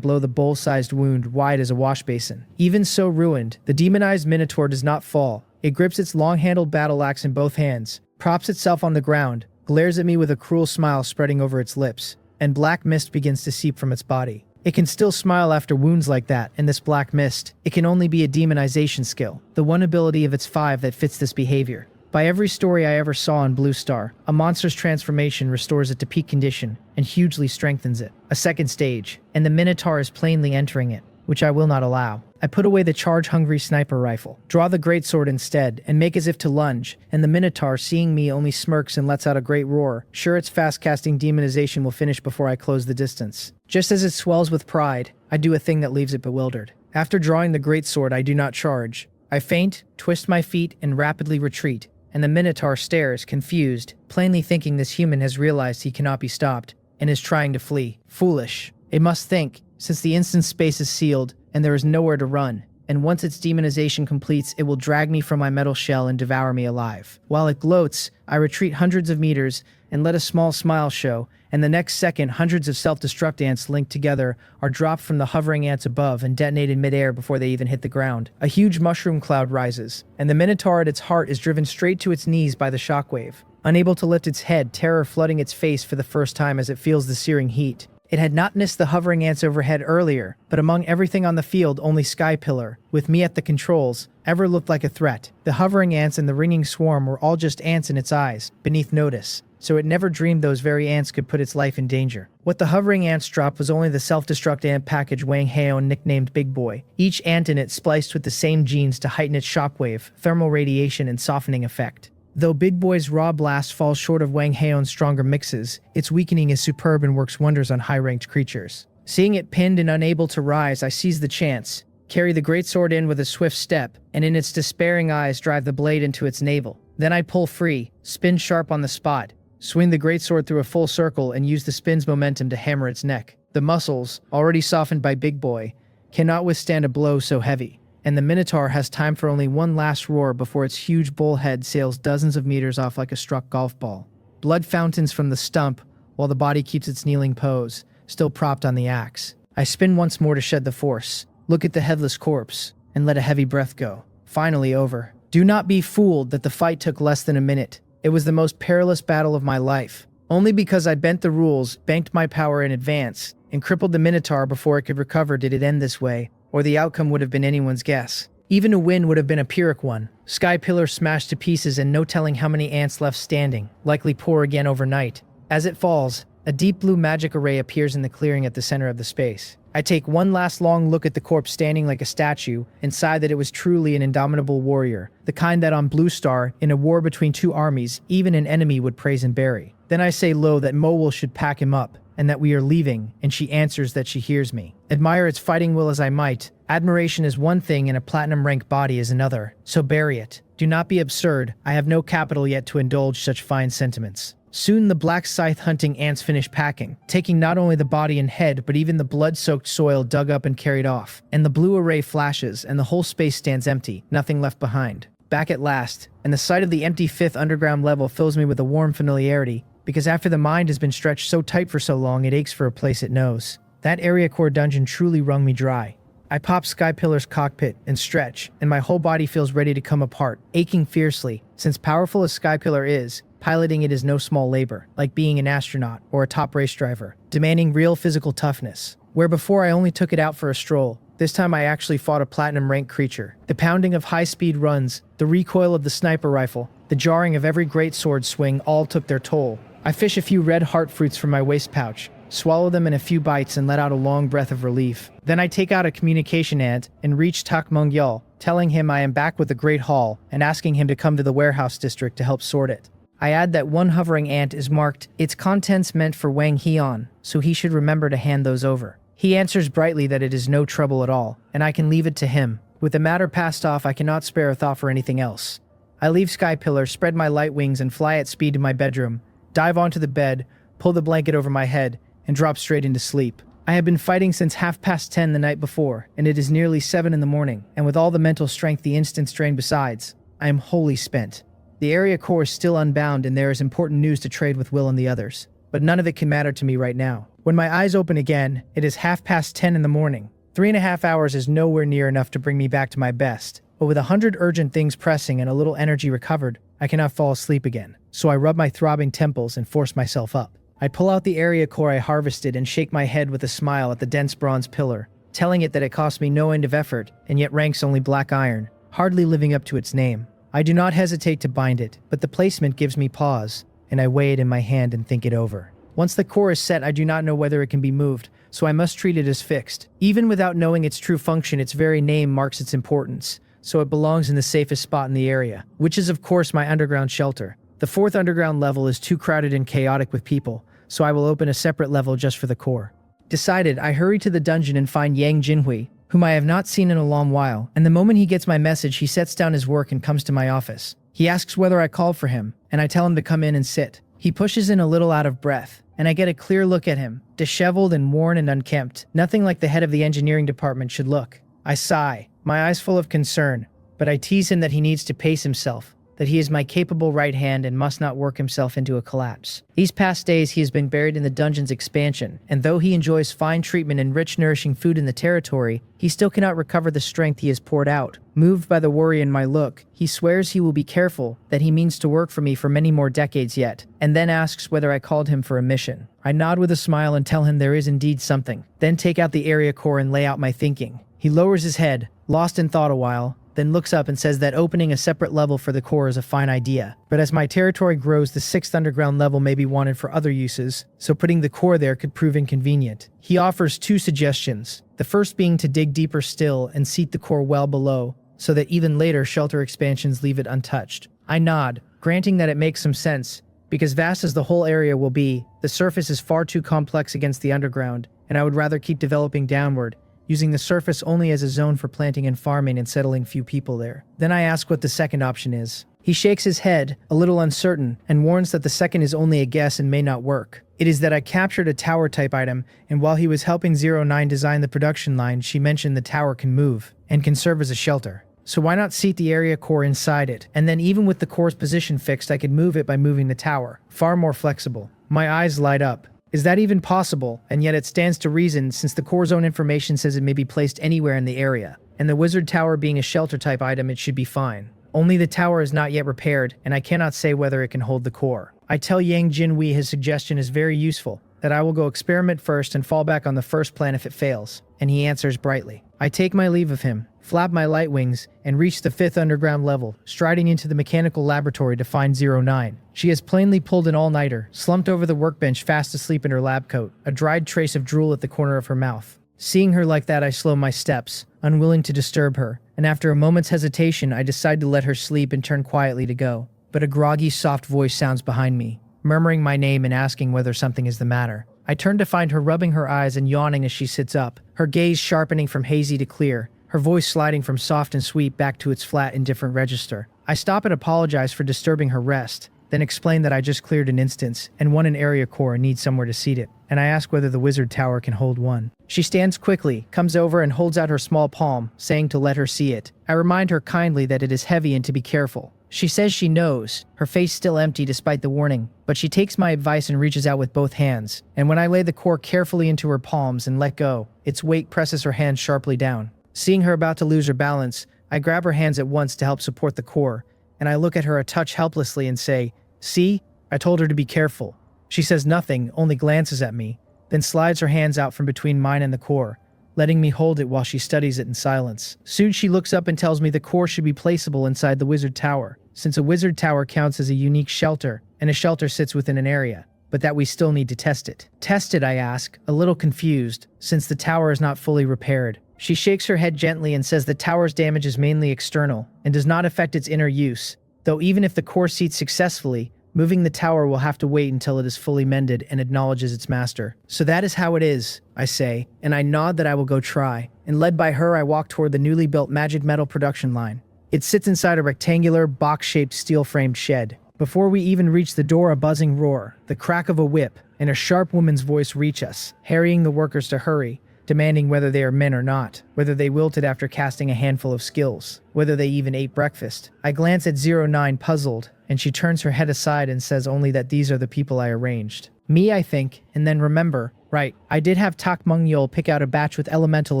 blow the bowl-sized wound wide as a wash basin. Even so ruined, the demonized Minotaur does not fall. It grips its long-handled battle axe in both hands, props itself on the ground, glares at me with a cruel smile spreading over its lips, and black mist begins to seep from its body. It can still smile after wounds like that, and this black mist, it can only be a demonization skill, the one ability of its 5 that fits this behavior. By every story I ever saw on Blue Star, a monster's transformation restores it to peak condition and hugely strengthens it. A second stage, and the Minotaur is plainly entering it, which I will not allow. I put away the charge-hungry sniper rifle, draw the greatsword instead, and make as if to lunge, and the Minotaur, seeing me, only smirks and lets out a great roar. Sure, its fast-casting demonization will finish before I close the distance. Just as it swells with pride, I do a thing that leaves it bewildered. After drawing the greatsword, I do not charge. I feint, twist my feet, and rapidly retreat, and the Minotaur stares, confused, plainly thinking this human has realized he cannot be stopped, and is trying to flee. Foolish. It must think, since the instant space is sealed, and there is nowhere to run, and once its demonization completes, it will drag me from my metal shell and devour me alive. While it gloats, I retreat hundreds of meters and let a small smile show, and the next second, hundreds of self-destruct ants linked together are dropped from the hovering ants above and detonated mid-air before they even hit the ground. A huge mushroom cloud rises, and the Minotaur at its heart is driven straight to its knees by the shockwave. Unable to lift its head, terror flooding its face for the first time as it feels the searing heat. It had not missed the hovering ants overhead earlier, but among everything on the field, only Sky Pillar, with me at the controls, ever looked like a threat. The hovering ants and the ringing swarm were all just ants in its eyes, beneath notice, so it never dreamed those very ants could put its life in danger. What the hovering ants dropped was only the self-destruct ant package Wang Haon nicknamed Big Boy, each ant in it spliced with the same genes to heighten its shockwave, thermal radiation, and softening effect. Though Big Boy's raw blast falls short of Wang Haon's stronger mixes, its weakening is superb and works wonders on high-ranked creatures. Seeing it pinned and unable to rise, I seize the chance, carry the greatsword in with a swift step, and in its despairing eyes drive the blade into its navel. Then I pull free, spin sharp on the spot, swing the greatsword through a full circle, and use the spin's momentum to hammer its neck. The muscles, already softened by Big Boy, cannot withstand a blow so heavy, and the Minotaur has time for only one last roar before its huge bull head sails dozens of meters off like a struck golf ball. Blood fountains from the stump, while the body keeps its kneeling pose, still propped on the axe. I spin once more to shed the force, look at the headless corpse, and let a heavy breath go. Finally over. Do not be fooled that the fight took less than a minute. It was the most perilous battle of my life. Only because I bent the rules, banked my power in advance, and crippled the Minotaur before it could recover did it end this way, or the outcome would have been anyone's guess. Even a win would have been a Pyrrhic one. Sky Pillar smashed to pieces and no telling how many ants left standing, likely poor again overnight. As it falls, a deep blue magic array appears in the clearing at the center of the space. I take one last long look at the corpse standing like a statue, and sigh that it was truly an indomitable warrior, the kind that on Blue Star, in a war between two armies, even an enemy would praise and bury. Then I say low that Mowell should pack him up, and that we are leaving, and she answers that she hears me. Admire its fighting will as I might, admiration is one thing and a platinum rank body is another, so bury it. Do not be absurd, I have no capital yet to indulge such fine sentiments. Soon the black scythe hunting ants finish packing, taking not only the body and head but even the blood-soaked soil dug up and carried off, and the blue array flashes and the whole space stands empty, nothing left behind. Back at last, and the sight of the empty 5th underground level fills me with a warm familiarity, because after the mind has been stretched so tight for so long it aches for a place it knows. That area core dungeon truly wrung me dry. I pop Sky Pillar's cockpit and stretch, and my whole body feels ready to come apart, aching fiercely, since powerful as Sky Pillar is, piloting it is no small labor, like being an astronaut or a top race driver, demanding real physical toughness. Where before I only took it out for a stroll, this time I actually fought a platinum rank creature. The pounding of high-speed runs, the recoil of the sniper rifle, the jarring of every great sword swing all took their toll. I fish a few red heart fruits from my waist pouch, swallow them in a few bites and let out a long breath of relief. Then I take out a communication ant and reach Tak Mungyal, telling him I am back with the Great Hall and asking him to come to the warehouse district to help sort it. I add that one hovering ant is marked, its contents meant for Wang Heon, so he should remember to hand those over. He answers brightly that it is no trouble at all, and I can leave it to him. With the matter passed off, I cannot spare a thought for anything else. I leave Sky Pillar, spread my light wings, and fly at speed to my bedroom, dive onto the bed, pull the blanket over my head, and drop straight into sleep. I have been fighting since 10:30 the night before, and it is nearly 7 in the morning, and with all the mental strength the instant strain besides, I am wholly spent. The area core is still unbound and there is important news to trade with Will and the others, but none of it can matter to me right now. When my eyes open again, it is 10:30 in the morning. 3.5 hours is nowhere near enough to bring me back to my best, but with 100 urgent things pressing and a little energy recovered, I cannot fall asleep again. So I rub my throbbing temples and force myself up. I pull out the area core I harvested and shake my head with a smile at the dense bronze pillar, telling it that it cost me no end of effort and yet ranks only black iron, hardly living up to its name. I do not hesitate to bind it, but the placement gives me pause, and I weigh it in my hand and think it over. Once the core is set, I do not know whether it can be moved, so I must treat it as fixed. Even without knowing its true function, its very name marks its importance, so it belongs in the safest spot in the area, which is of course my underground shelter. The 4th underground level is too crowded and chaotic with people, so I will open a separate level just for the core. Decided, I hurry to the dungeon and find Yang Jinhui, whom I have not seen in a long while, and the moment he gets my message, he sets down his work and comes to my office. He asks whether I called for him, and I tell him to come in and sit. He pushes in a little out of breath, and I get a clear look at him, disheveled and worn and unkempt, nothing like the head of the engineering department should look. I sigh, my eyes full of concern, but I tease him that he needs to pace himself, that he is my capable right hand and must not work himself into a collapse. These past days he has been buried in the dungeon's expansion, and though he enjoys fine treatment and rich nourishing food in the territory, he still cannot recover the strength he has poured out. Moved by the worry in my look, he swears he will be careful, that he means to work for me for many more decades yet, and then asks whether I called him for a mission. I nod with a smile and tell him there is indeed something, then take out the area core and lay out my thinking. He lowers his head, lost in thought a while, then looks up and says that opening a separate level for the core is a fine idea. But as my territory grows, the 6th underground level may be wanted for other uses, so putting the core there could prove inconvenient. He offers 2 suggestions, the first being to dig deeper still and seat the core well below, so that even later shelter expansions leave it untouched. I nod, granting that it makes some sense, because vast as the whole area will be, the surface is far too complex against the underground, and I would rather keep developing downward, using the surface only as a zone for planting and farming and settling few people there. Then I ask what the second option is. He shakes his head, a little uncertain, and warns that the second is only a guess and may not work. It is that I captured a tower-type item, and while he was helping 09 design the production line, she mentioned the tower can move, and can serve as a shelter. So why not seat the area core inside it, and then even with the core's position fixed, I could move it by moving the tower. Far more flexible. My eyes light up. Is that even possible? And yet it stands to reason, since the core's own information says it may be placed anywhere in the area, and the wizard tower being a shelter-type item, it should be fine. Only the tower is not yet repaired, and I cannot say whether it can hold the core. I tell Yang Jinhui his suggestion is very useful, that I will go experiment first and fall back on the first plan if it fails, and he answers brightly. I take my leave of him, flap my light wings, and reach the 5th underground level, striding into the mechanical laboratory to find 09. She has plainly pulled an all-nighter, slumped over the workbench fast asleep in her lab coat, a dried trace of drool at the corner of her mouth. Seeing her like that, I slow my steps, unwilling to disturb her, and after a moment's hesitation, I decide to let her sleep and turn quietly to go. But a groggy, soft voice sounds behind me, murmuring my name and asking whether something is the matter. I turn to find her rubbing her eyes and yawning as she sits up, her gaze sharpening from hazy to clear, her voice sliding from soft and sweet back to its flat, indifferent register. I stop and apologize for disturbing her rest, then explain that I just cleared an instance and won an area core and need somewhere to seat it, and I ask whether the wizard tower can hold one. She stands quickly, comes over and holds out her small palm, saying to let her see it. I remind her kindly that it is heavy and to be careful. She says she knows, her face still empty despite the warning, but she takes my advice and reaches out with both hands, and when I lay the core carefully into her palms and let go, its weight presses her hands sharply down. Seeing her about to lose her balance, I grab her hands at once to help support the core, and I look at her a touch helplessly and say, "See? I told her to be careful." She says nothing, only glances at me, then slides her hands out from between mine and the core, letting me hold it while she studies it in silence. Soon she looks up and tells me the core should be placeable inside the wizard tower, since a wizard tower counts as a unique shelter, and a shelter sits within an area, but that we still need to test it. Test it, I ask, a little confused, since the tower is not fully repaired. She shakes her head gently and says the tower's damage is mainly external, and does not affect its inner use, though even if the core seats successfully, moving the tower will have to wait until it is fully mended and acknowledges its master. So that is how it is, I say, and I nod that I will go try, and led by her I walk toward the newly built magic metal production line. It sits inside a rectangular, box-shaped steel-framed shed. Before we even reach the door, a buzzing roar, the crack of a whip, and a sharp woman's voice reach us, harrying the workers to hurry, demanding whether they are men or not, whether they wilted after casting a handful of skills, whether they even ate breakfast. I glance at 09 puzzled, and she turns her head aside and says only that these are the people I arranged. Me, I think, and then remember, right, I did have Tak Mung Yul pick out a batch with elemental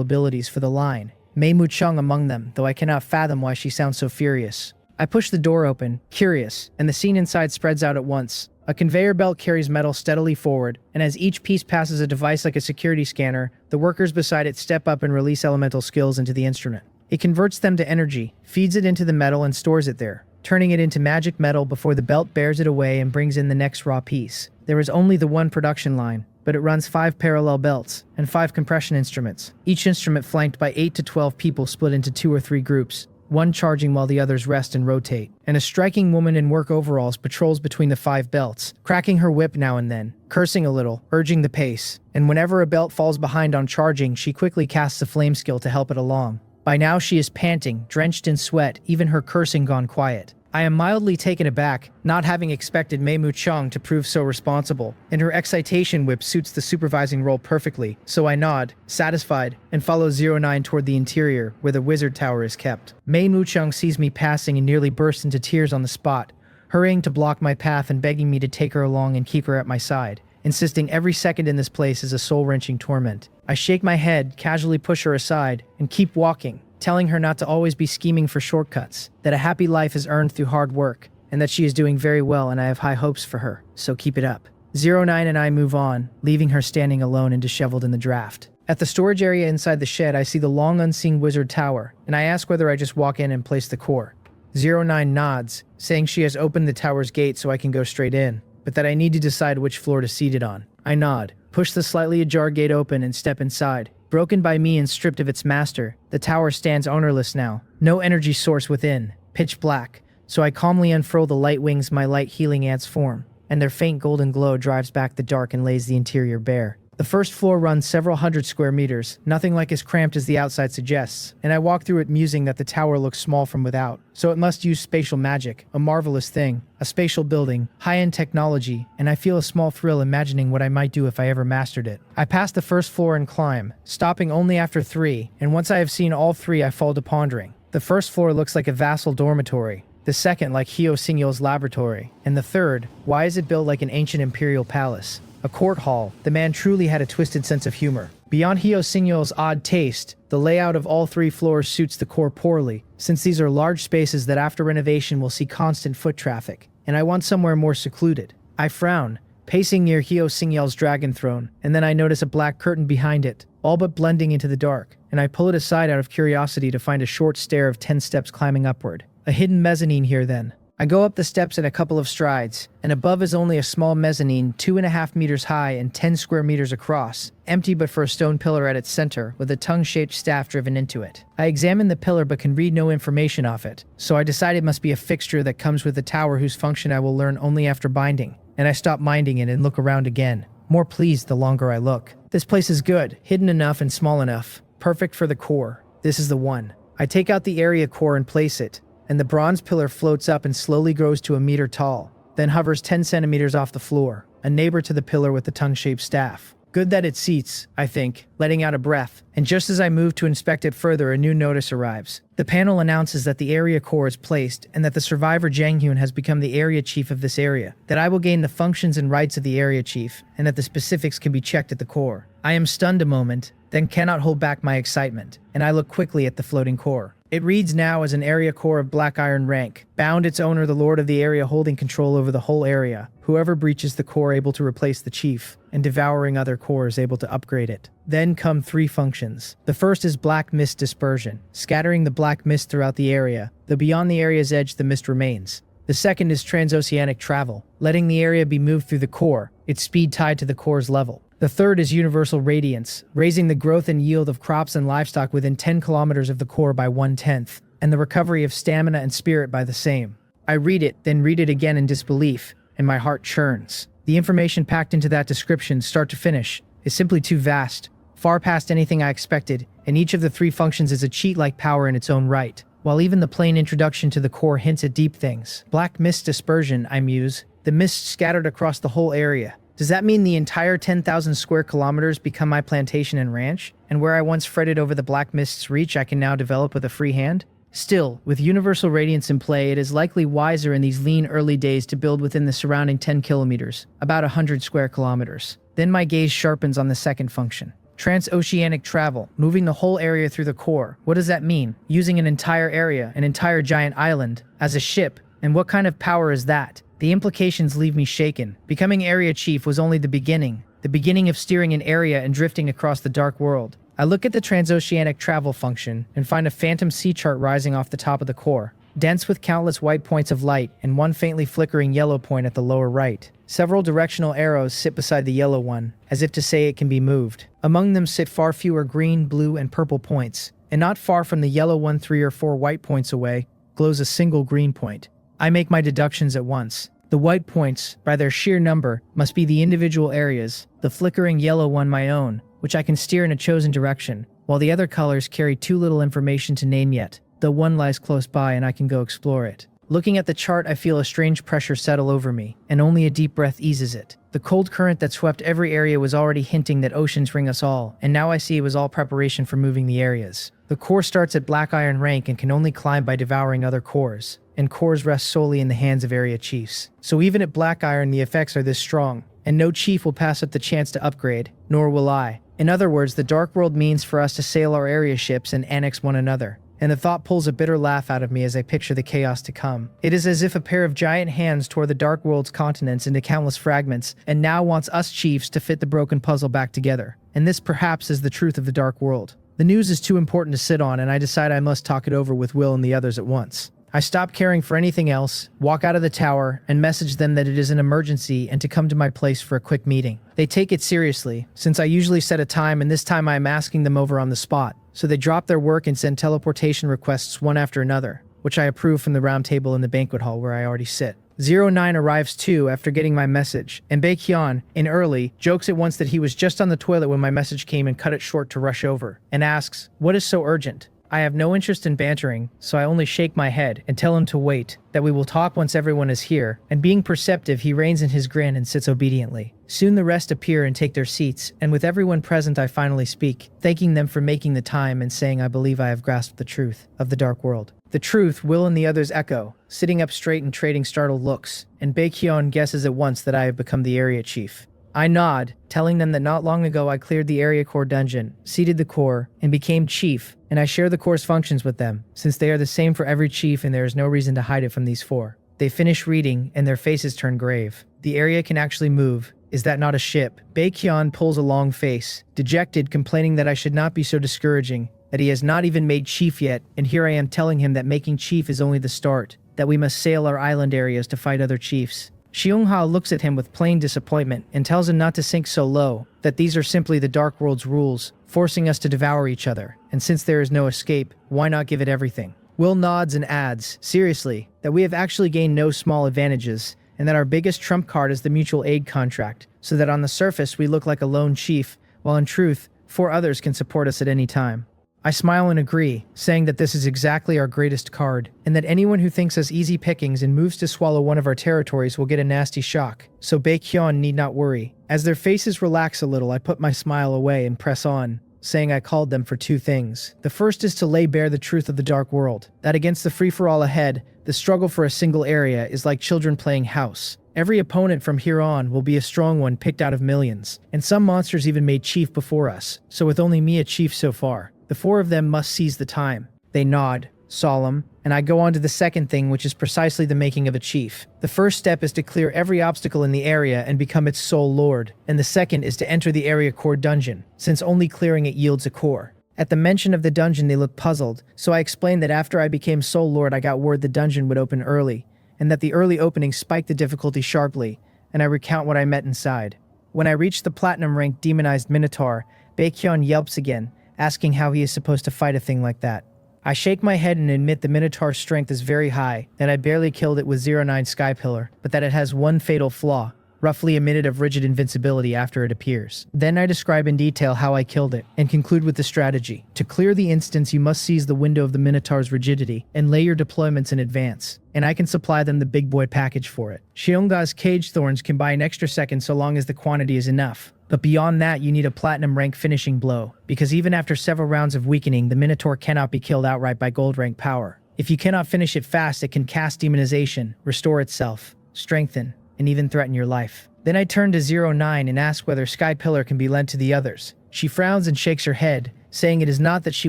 abilities for the line, Mei Mu Chung among them, though I cannot fathom why she sounds so furious. I push the door open, curious, and the scene inside spreads out at once. A conveyor belt carries metal steadily forward, and as each piece passes a device like a security scanner, the workers beside it step up and release elemental skills into the instrument. It converts them to energy, feeds it into the metal and stores it there. turning it into magic metal before the belt bears it away and brings in the next raw piece. There is only the one production line, but it runs 5 parallel belts and 5 compression instruments, each instrument flanked by 8 to 12 people split into 2 or 3 groups, one charging while the others rest and rotate. And a striking woman in work overalls patrols between the 5 belts, cracking her whip now and then, cursing a little, urging the pace. And whenever a belt falls behind on charging, she quickly casts a flame skill to help it along. By now she is panting, drenched in sweat, even her cursing gone quiet. I am mildly taken aback, not having expected Mei Mu-chang to prove so responsible, and her excitation whip suits the supervising role perfectly, so I nod, satisfied, and follow 09 toward the interior, where the wizard tower is kept. Mei Mu-chang sees me passing and nearly bursts into tears on the spot, hurrying to block my path and begging me to take her along and keep her at my side, insisting every second in this place is a soul-wrenching torment. I shake my head, casually push her aside, and keep walking, telling her not to always be scheming for shortcuts, that a happy life is earned through hard work, and that she is doing very well and I have high hopes for her, so keep it up. 09 and I move on, leaving her standing alone and disheveled in the draft. At the storage area inside the shed, I see the long unseen wizard tower, and I ask whether I just walk in and place the core. 09 nods, saying she has opened the tower's gate so I can go straight in, but that I need to decide which floor to seat it on. I nod, push the slightly ajar gate open and step inside. Broken by me and stripped of its master, the tower stands ownerless now. No energy source within, pitch black, so I calmly unfurl the light wings my light healing ants form, and their faint golden glow drives back the dark and lays the interior bare. The first floor runs several hundred square meters, nothing like as cramped as the outside suggests, and I walk through it musing that the tower looks small from without, so it must use spatial magic, a marvelous thing, a spatial building, high-end technology, and I feel a small thrill imagining what I might do if I ever mastered it. I pass the first floor and climb, stopping only after 3, and once I have seen all 3 I fall to pondering. The first floor looks like a vassal dormitory, the second like Hyo Singyeol's laboratory, and the third, why is it built like an ancient imperial palace? A court hall. The man truly had a twisted sense of humor. Beyond Hyo Singyeol's odd taste, the layout of all 3 floors suits the core poorly, since these are large spaces that after renovation will see constant foot traffic, and I want somewhere more secluded. I frown, pacing near Hyo Singyeol's dragon throne, and then I notice a black curtain behind it, all but blending into the dark, and I pull it aside out of curiosity to find a short stair of 10 steps climbing upward. A hidden mezzanine here then. I go up the steps in a couple of strides, and above is only a small mezzanine 2.5 meters high and 10 square meters across, empty but for a stone pillar at its center, with a tongue-shaped staff driven into it. I examine the pillar but can read no information off it, so I decide it must be a fixture that comes with the tower whose function I will learn only after binding, and I stop minding it and look around again, more pleased the longer I look. This place is good, hidden enough and small enough, perfect for the core. This is the one. I take out the area core and place it, and the bronze pillar floats up and slowly grows to 1 meter tall, then hovers 10 centimeters off the floor, a neighbor to the pillar with the tongue-shaped staff. Good that it seats, I think, letting out a breath, and just as I move to inspect it further, a new notice arrives. The panel announces that the area core is placed, and that the survivor Jang Hyun has become the area chief of this area, that I will gain the functions and rights of the area chief, and that the specifics can be checked at the core. I am stunned a moment, then cannot hold back my excitement, and I look quickly at the floating core. It reads now as an area core of black iron rank, bound its owner the lord of the area holding control over the whole area, whoever breaches the core able to replace the chief, and devouring other cores able to upgrade it. Then come 3 functions. The first is black mist dispersion, scattering the black mist throughout the area, though beyond the area's edge the mist remains. The second is transoceanic travel, letting the area be moved through the core, its speed tied to the core's level. The third is universal radiance, raising the growth and yield of crops and livestock within 10 kilometers of the core by 1/10, and the recovery of stamina and spirit by the same. I read it, then read it again in disbelief, and my heart churns. The information packed into that description, start to finish, is simply too vast, far past anything I expected, and each of the 3 functions is a cheat-like power in its own right, while even the plain introduction to the core hints at deep things. Black mist dispersion, I muse, the mist scattered across the whole area. Does that mean the entire 10,000 square kilometers become my plantation and ranch? And where I once fretted over the black mist's reach, I can now develop with a free hand? Still, with universal radiance in play, it is likely wiser in these lean early days to build within the surrounding 10 kilometers, about 100 square kilometers. Then my gaze sharpens on the second function. Transoceanic travel, moving the whole area through the core. What does that mean? Using an entire area, an entire giant island, as a ship, and what kind of power is that? The implications leave me shaken. Becoming area chief was only the beginning of steering an area and drifting across the dark world. I look at the transoceanic travel function and find a phantom sea chart rising off the top of the core. dense with countless white points of light and one faintly flickering yellow point at the lower right. Several directional arrows sit beside the yellow one, as if to say it can be moved. Among them sit far fewer green, blue, and purple points, and not far from the yellow one 3 or 4 white points away glows a single green point. I make my deductions at once. The white points, by their sheer number, must be the individual areas, the flickering yellow one my own, which I can steer in a chosen direction, while the other colors carry too little information to name yet, though one lies close by and I can go explore it. Looking at the chart, I feel a strange pressure settle over me, and only a deep breath eases it. The cold current that swept every area was already hinting that oceans ring us all, and now I see it was all preparation for moving the areas. The core starts at Black Iron rank and can only climb by devouring other cores, and cores rest solely in the hands of area chiefs. So even at Black Iron the effects are this strong, and no chief will pass up the chance to upgrade, nor will I. In other words, the Dark World means for us to sail our area ships and annex one another. And the thought pulls a bitter laugh out of me as I picture the chaos to come. It is as if a pair of giant hands tore the Dark World's continents into countless fragments, and now wants us chiefs to fit the broken puzzle back together. And this perhaps is the truth of the Dark World. The news is too important to sit on, and I decide I must talk it over with Will and the others at once. I stop caring for anything else, walk out of the tower, and message them that it is an emergency and to come to my place for a quick meeting. They take it seriously, since I usually set a time, and this time I am asking them over on the spot. So they drop their work and send teleportation requests one after another, which I approve from the round table in the banquet hall where I already sit. 09 arrives too after getting my message, and Baekhyun, in early, jokes at once that he was just on the toilet when my message came and cut it short to rush over, and asks, "What is so urgent?" I have no interest in bantering, so I only shake my head and tell him to wait, that we will talk once everyone is here, and being perceptive he reins in his grin and sits obediently. Soon the rest appear and take their seats, and with everyone present I finally speak, thanking them for making the time and saying I believe I have grasped the truth of the Dark World. The truth Will and the others echo, sitting up straight and trading startled looks, and Baekhyun guesses at once that I have become the area chief. I nod, telling them that not long ago I cleared the area core dungeon, seeded the core, and became chief, and I share the core's functions with them, since they are the same for every chief and there is no reason to hide it from these 4. They finish reading, and their faces turn grave. The area can actually move. Is that not a ship? Baekhyun pulls a long face, dejected, complaining that I should not be so discouraging, that he has not even made chief yet, and here I am telling him that making chief is only the start, that we must sail our island areas to fight other chiefs. Seong-ha looks at him with plain disappointment and tells him not to sink so low, that these are simply the Dark World's rules, forcing us to devour each other, and since there is no escape, why not give it everything? Will nods and adds, seriously, that we have actually gained no small advantages, and that our biggest trump card is the mutual aid contract, so that on the surface we look like a lone chief, while in truth, 4 others can support us at any time. I smile and agree, saying that this is exactly our greatest card, and that anyone who thinks us easy pickings and moves to swallow one of our territories will get a nasty shock, so Baekhyun need not worry. As their faces relax a little, I put my smile away and press on, saying I called them for 2 things. The first is to lay bare the truth of the Dark World, that against the free-for-all ahead, the struggle for a single area is like children playing house. Every opponent from here on will be a strong one picked out of millions, and some monsters even made chief before us, so with only me a chief so far. The 4 of them must seize the time. They nod, solemn, and I go on to the second thing, which is precisely the making of a chief. The first step is to clear every obstacle in the area and become its sole lord, and the second is to enter the area core dungeon, since only clearing it yields a core. At the mention of the dungeon they look puzzled, so I explained that after I became sole lord I got word the dungeon would open early, and that the early opening spiked the difficulty sharply, and I recount what I met inside. When I reached the platinum rank demonized minotaur, Baekhyun yelps again, asking how he is supposed to fight a thing like that. I shake my head and admit the Minotaur's strength is very high, that I barely killed it with 09 Sky Pillar, but that it has one fatal flaw, roughly a minute of rigid invincibility after it appears. Then I describe in detail how I killed it, and conclude with the strategy. To clear the instance you must seize the window of the Minotaur's rigidity, and lay your deployments in advance, and I can supply them the big boy package for it. Seong-ga's cage thorns can buy an extra second so long as the quantity is enough. But beyond that, you need a platinum rank finishing blow, because even after several rounds of weakening, the Minotaur cannot be killed outright by gold rank power. If you cannot finish it fast, it can cast demonization, restore itself, strengthen, and even threaten your life. Then I turn to 09 and ask whether Sky Pillar can be lent to the others. She frowns and shakes her head, saying it is not that she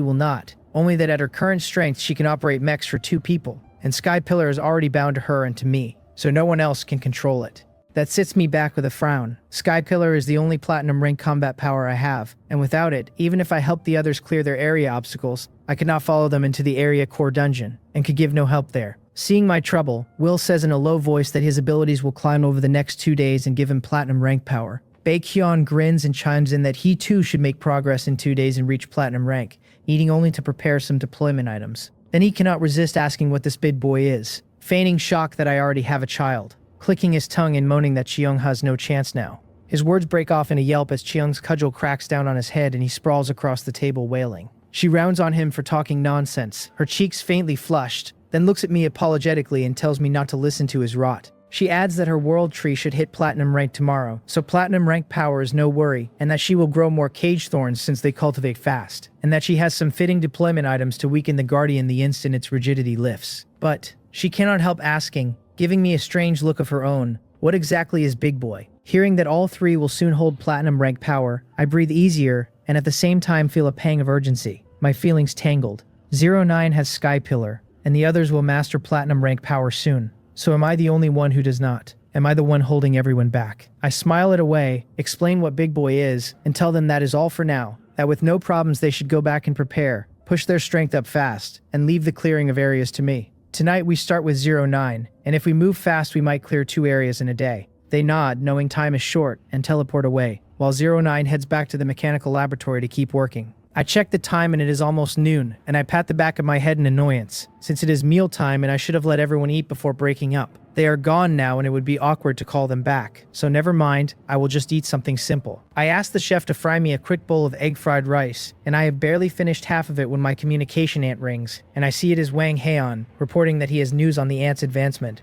will not, only that at her current strength she can operate mechs for 2 people, and Sky Pillar is already bound to her and to me, so no one else can control it. That sits me back with a frown. Sky Pillar is the only platinum rank combat power I have, and without it, even if I helped the others clear their area obstacles, I could not follow them into the area core dungeon, and could give no help there. Seeing my trouble, Will says in a low voice that his abilities will climb over the next 2 days and give him platinum rank power. Baekhyun grins and chimes in that he too should make progress in 2 days and reach platinum rank, needing only to prepare some deployment items. Then he cannot resist asking what this big boy is, feigning shock that I already have a child, clicking his tongue and moaning that Cheong has no chance now. His words break off in a yelp as Cheong's cudgel cracks down on his head and he sprawls across the table wailing. She rounds on him for talking nonsense, her cheeks faintly flushed, then looks at me apologetically and tells me not to listen to his rot. She adds that her world tree should hit platinum rank tomorrow, so platinum rank power is no worry, and that she will grow more cage thorns since they cultivate fast, and that she has some fitting deployment items to weaken the guardian the instant its rigidity lifts. But she cannot help asking, giving me a strange look of her own, what exactly is Big Boy? Hearing that all three will soon hold platinum rank power, I breathe easier and at the same time feel a pang of urgency. My feelings tangled. 09 has Sky Pillar, and the others will master platinum rank power soon. So am I the only one who does not? Am I the one holding everyone back? I smile it away, explain what Big Boy is, and tell them that is all for now, that with no problems they should go back and prepare, push their strength up fast, and leave the clearing of areas to me. Tonight we start with 09, and if we move fast we might clear 2 areas in a day. They nod, knowing time is short, and teleport away, while 09 heads back to the mechanical laboratory to keep working. I check the time and it is almost noon, and I pat the back of my head in annoyance, since it is mealtime and I should have let everyone eat before breaking up. They are gone now and it would be awkward to call them back, so never mind, I will just eat something simple. I asked the chef to fry me a quick bowl of egg fried rice, and I have barely finished half of it when my communication ant rings, and I see it is Wang Haeon, reporting that he has news on the ant's advancement,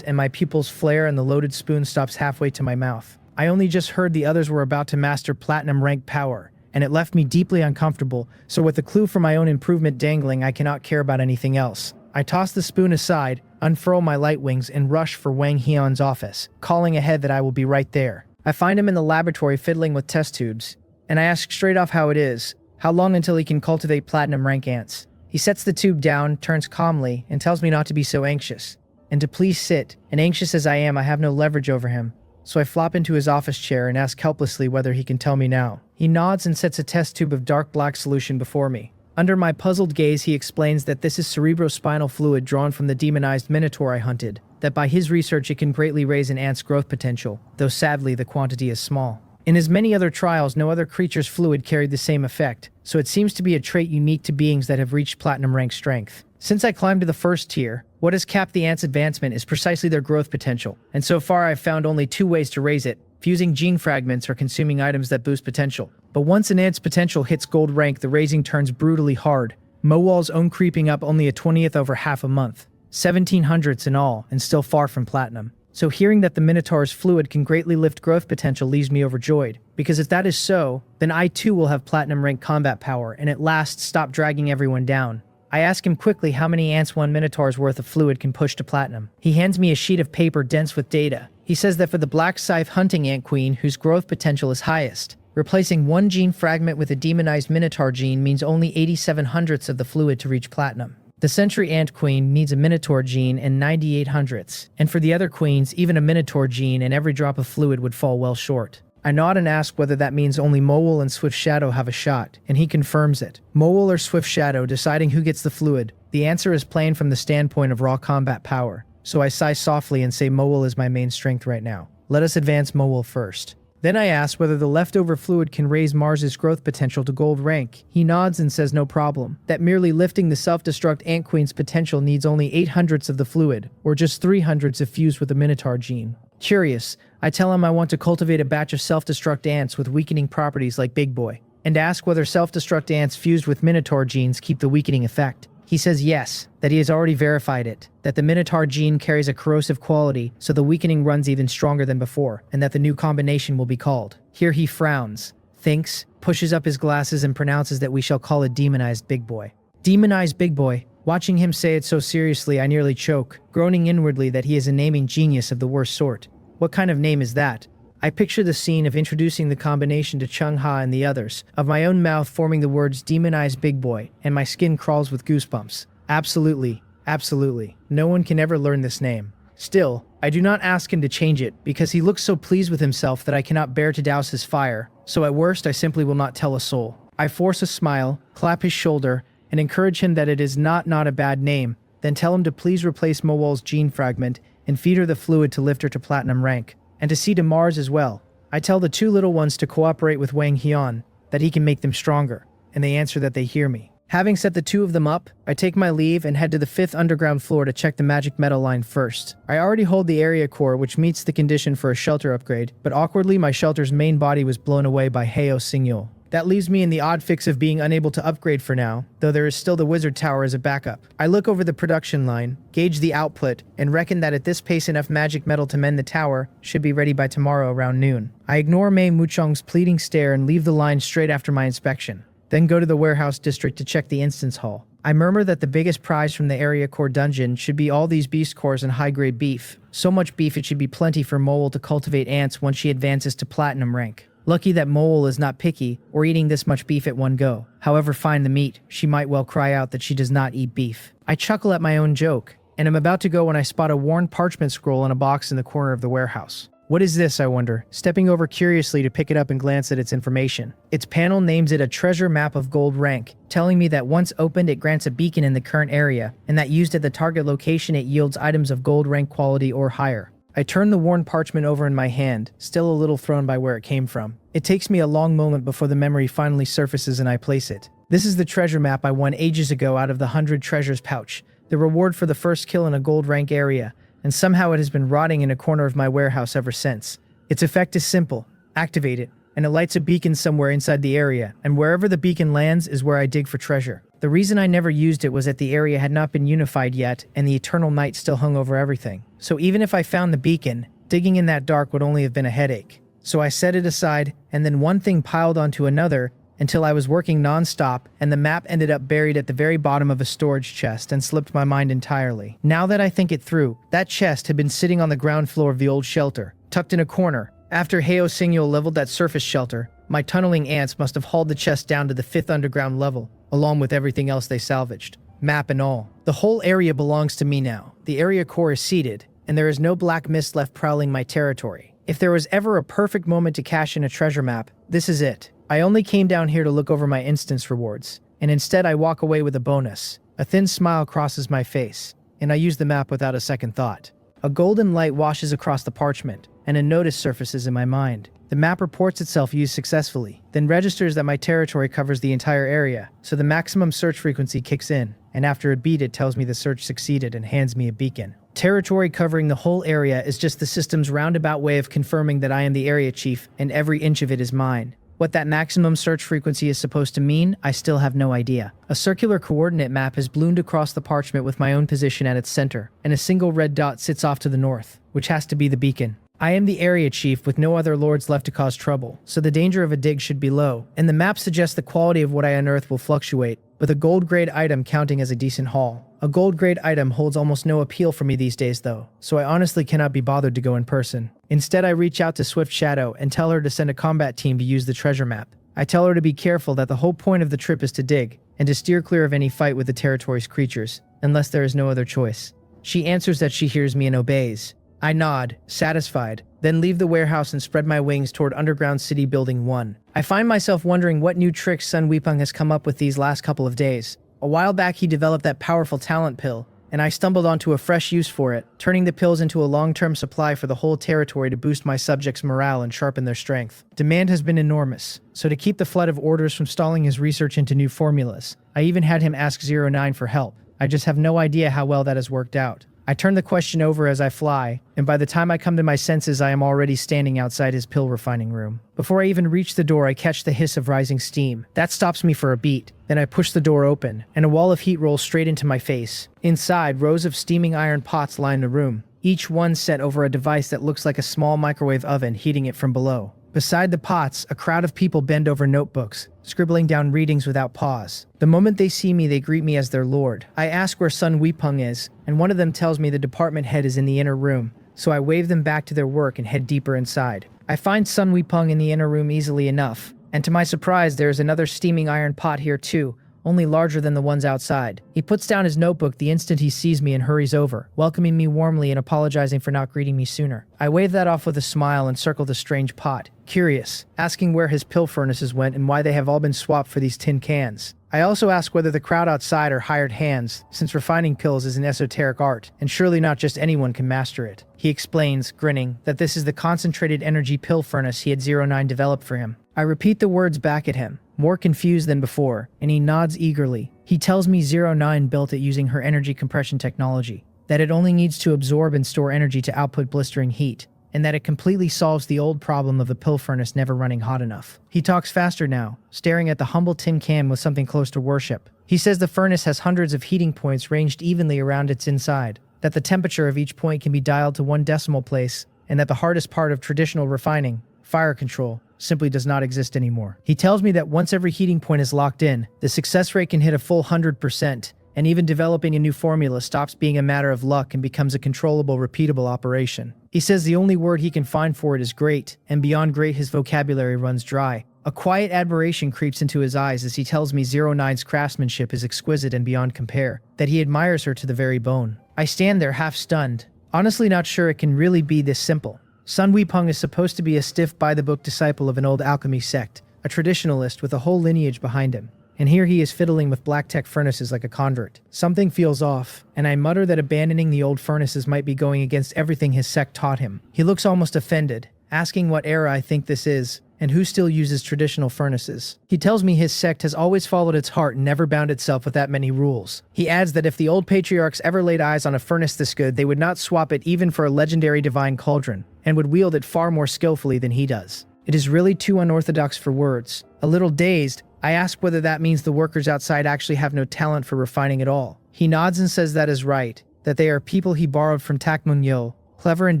and my pupils flare and the loaded spoon stops halfway to my mouth. I only just heard the others were about to master platinum rank power, and it left me deeply uncomfortable, so with the clue for my own improvement dangling, I cannot care about anything else. I toss the spoon aside, unfurl my light wings, and rush for Wang Heon's office, calling ahead that I will be right there. I find him in the laboratory fiddling with test tubes, and I ask straight off how it is, how long until he can cultivate platinum rank ants. He sets the tube down, turns calmly, and tells me not to be so anxious, and to please sit, and anxious as I am, I have no leverage over him. So I flop into his office chair and ask helplessly whether he can tell me now. He nods and sets a test tube of dark black solution before me. Under my puzzled gaze, he explains that this is cerebrospinal fluid drawn from the demonized minotaur I hunted, that by his research it can greatly raise an ant's growth potential, though sadly the quantity is small. In as many other trials, no other creature's fluid carried the same effect, so it seems to be a trait unique to beings that have reached platinum rank strength. Since I climbed to the first tier, what has capped the ant's advancement is precisely their growth potential, and so far I've found only 2 ways to raise it: fusing gene fragments or consuming items that boost potential. But once an ant's potential hits gold rank, the raising turns brutally hard. Mowal's own creeping up only a 20th over half a month. 1700s in all, and still far from platinum. So hearing that the Minotaur's fluid can greatly lift growth potential leaves me overjoyed, because if that is so, then I too will have platinum rank combat power and at last stop dragging everyone down. I ask him quickly how many ants one Minotaur's worth of fluid can push to platinum. He hands me a sheet of paper dense with data. He says that for the black scythe hunting ant queen, whose growth potential is highest, replacing 1 gene fragment with a demonized Minotaur gene means only 87 hundredths of the fluid to reach platinum. The Century Ant Queen needs a Minotaur gene and 98 hundredths, and for the other queens, even a Minotaur gene and every drop of fluid would fall well short. I nod and ask whether that means only Mowal and Swift Shadow have a shot, and he confirms it. Mowal or Swift Shadow deciding who gets the fluid. The answer is plain from the standpoint of raw combat power, so I sigh softly and say Mowal is my main strength right now. Let us advance Mowal first. Then I ask whether the leftover fluid can raise Mars's growth potential to gold rank. He nods and says no problem, that merely lifting the self-destruct Ant Queen's potential needs only 8 hundredths of the fluid, or just 3 hundredths if fused with a Minotaur gene. Curious, I tell him I want to cultivate a batch of self-destruct ants with weakening properties like Big Boy, and ask whether self-destruct ants fused with Minotaur genes keep the weakening effect. He says yes, that he has already verified it, that the Minotaur gene carries a corrosive quality, so the weakening runs even stronger than before, and that the new combination will be called. Here he frowns, thinks, pushes up his glasses and pronounces that we shall call it Demonized Big Boy. Demonized Big Boy. Watching him say it so seriously, I nearly choke, groaning inwardly that he is a naming genius of the worst sort. What kind of name is that? I picture the scene of introducing the combination to Chung Ha and the others, of my own mouth forming the words Demonized Big Boy, and my skin crawls with goosebumps. Absolutely, absolutely. No one can ever learn this name. Still, I do not ask him to change it because he looks so pleased with himself that I cannot bear to douse his fire, so at worst I simply will not tell a soul. I force a smile, clap his shoulder, and encourage him that it is not a bad name, then tell him to please replace Mowol's gene fragment and feed her the fluid to lift her to platinum rank, and to see to Mars as well. I tell the two little ones to cooperate with Wang Hyun, that he can make them stronger, and they answer that they hear me. Having set the two of them up, I take my leave and head to the 5th underground floor to check the magic metal line first. I already hold the area core, which meets the condition for a shelter upgrade, but awkwardly my shelter's main body was blown away by Heo Singyul. That leaves me in the odd fix of being unable to upgrade for now, though there is still the wizard tower as a backup. I look over the production line, gauge the output, and reckon that at this pace enough magic metal to mend the tower should be ready by tomorrow around noon. I ignore Mei Muchong's pleading stare and leave the line straight after my inspection, then go to the warehouse district to check the instance hall. I murmur that the biggest prize from the area core dungeon should be all these beast cores and high-grade beef. So much beef it should be plenty for Mowol to cultivate ants once she advances to platinum rank. Lucky that Mowol is not picky or eating this much beef at one go. However fine the meat, she might well cry out that she does not eat beef. I chuckle at my own joke, and am about to go when I spot a worn parchment scroll in a box in the corner of the warehouse. What is this, I wonder, stepping over curiously to pick it up and glance at its information. Its panel names it a treasure map of gold rank, telling me that once opened it grants a beacon in the current area, and that used at the target location it yields items of gold rank quality or higher. I turn the worn parchment over in my hand, still a little thrown by where it came from. It takes me a long moment before the memory finally surfaces and I place it. This is the treasure map I won ages ago out of the 100 treasures pouch, the reward for the first kill in a gold rank area, and somehow it has been rotting in a corner of my warehouse ever since. Its effect is simple. Activate it, and it lights a beacon somewhere inside the area, and wherever the beacon lands is where I dig for treasure. The reason I never used it was that the area had not been unified yet, and the eternal night still hung over everything. So even if I found the beacon, digging in that dark would only have been a headache. So I set it aside, and then one thing piled onto another, until I was working non-stop, and the map ended up buried at the very bottom of a storage chest and slipped my mind entirely. Now that I think it through, that chest had been sitting on the ground floor of the old shelter, tucked in a corner. After Heo Singyul leveled that surface shelter, my tunneling ants must have hauled the chest down to the 5th underground level, along with everything else they salvaged. Map and all. The whole area belongs to me now. The area core is seated, and there is no black mist left prowling my territory. If there was ever a perfect moment to cash in a treasure map, this is it. I only came down here to look over my instance rewards, and instead I walk away with a bonus. A thin smile crosses my face, and I use the map without a second thought. A golden light washes across the parchment, and a notice surfaces in my mind. The map reports itself used successfully, then registers that my territory covers the entire area, so the maximum search frequency kicks in, and after a beat it tells me the search succeeded and hands me a beacon. Territory covering the whole area is just the system's roundabout way of confirming that I am the area chief and every inch of it is mine. What that maximum search frequency is supposed to mean, I still have no idea. A circular coordinate map has bloomed across the parchment with my own position at its center, and a single red dot sits off to the north, which has to be the beacon. I am the area chief with no other lords left to cause trouble, so the danger of a dig should be low, and the map suggests the quality of what I unearth will fluctuate, with a gold grade item counting as a decent haul. A gold grade item holds almost no appeal for me these days though, so I honestly cannot be bothered to go in person. Instead I reach out to Swift Shadow and tell her to send a combat team to use the treasure map. I tell her to be careful that the whole point of the trip is to dig, and to steer clear of any fight with the territory's creatures, unless there is no other choice. She answers that she hears me and obeys. I nod, satisfied, then leave the warehouse and spread my wings toward Underground City Building 1. I find myself wondering what new tricks Sun Weepeng has come up with these last couple of days. A while back he developed that powerful talent pill, and I stumbled onto a fresh use for it, turning the pills into a long-term supply for the whole territory to boost my subjects' morale and sharpen their strength. Demand has been enormous, so to keep the flood of orders from stalling his research into new formulas, I even had him ask 09 for help. I just have no idea how well that has worked out. I turn the question over as I fly, and by the time I come to my senses I am already standing outside his pill refining room. Before I even reach the door I catch the hiss of rising steam. That stops me for a beat. Then I push the door open, and a wall of heat rolls straight into my face. Inside, rows of steaming iron pots line the room, each one set over a device that looks like a small microwave oven heating it from below. Beside the pots, a crowd of people bend over notebooks, scribbling down readings without pause. The moment they see me, they greet me as their lord. I ask where Sun Weepeng is, and one of them tells me the department head is in the inner room, so I wave them back to their work and head deeper inside. I find Sun Weepeng in the inner room easily enough, and to my surprise there is another steaming iron pot here too, only larger than the ones outside. He puts down his notebook the instant he sees me and hurries over, welcoming me warmly and apologizing for not greeting me sooner. I wave that off with a smile and circle the strange pot, curious, asking where his pill furnaces went and why they have all been swapped for these tin cans. I also ask whether the crowd outside are hired hands, since refining pills is an esoteric art, and surely not just anyone can master it. He explains, grinning, that this is the concentrated energy pill furnace he had 09 developed for him. I repeat the words back at him, more confused than before, and he nods eagerly. He tells me 09 built it using her energy compression technology, that it only needs to absorb and store energy to output blistering heat, and that it completely solves the old problem of the pill furnace never running hot enough. He talks faster now, staring at the humble tin can with something close to worship. He says the furnace has hundreds of heating points ranged evenly around its inside, that the temperature of each point can be dialed to 1 decimal place, and that the hardest part of traditional refining, fire control, simply does not exist anymore. He tells me that once every heating point is locked in, the success rate can hit a full 100%, and even developing a new formula stops being a matter of luck and becomes a controllable, repeatable operation. He says the only word he can find for it is great, and beyond great his vocabulary runs dry. A quiet admiration creeps into his eyes as he tells me 09's craftsmanship is exquisite and beyond compare, that he admires her to the very bone. I stand there half stunned, honestly not sure it can really be this simple. Sun Weepeng is supposed to be a stiff by-the-book disciple of an old alchemy sect, a traditionalist with a whole lineage behind him. And here he is fiddling with black tech furnaces like a convert. Something feels off, and I mutter that abandoning the old furnaces might be going against everything his sect taught him. He looks almost offended, asking what era I think this is, and who still uses traditional furnaces. He tells me his sect has always followed its heart and never bound itself with that many rules. He adds that if the old patriarchs ever laid eyes on a furnace this good, they would not swap it even for a legendary divine cauldron, and would wield it far more skillfully than he does. It is really too unorthodox for words. A little dazed, I ask whether that means the workers outside actually have no talent for refining at all. He nods and says that is right, that they are people he borrowed from Takmun, clever and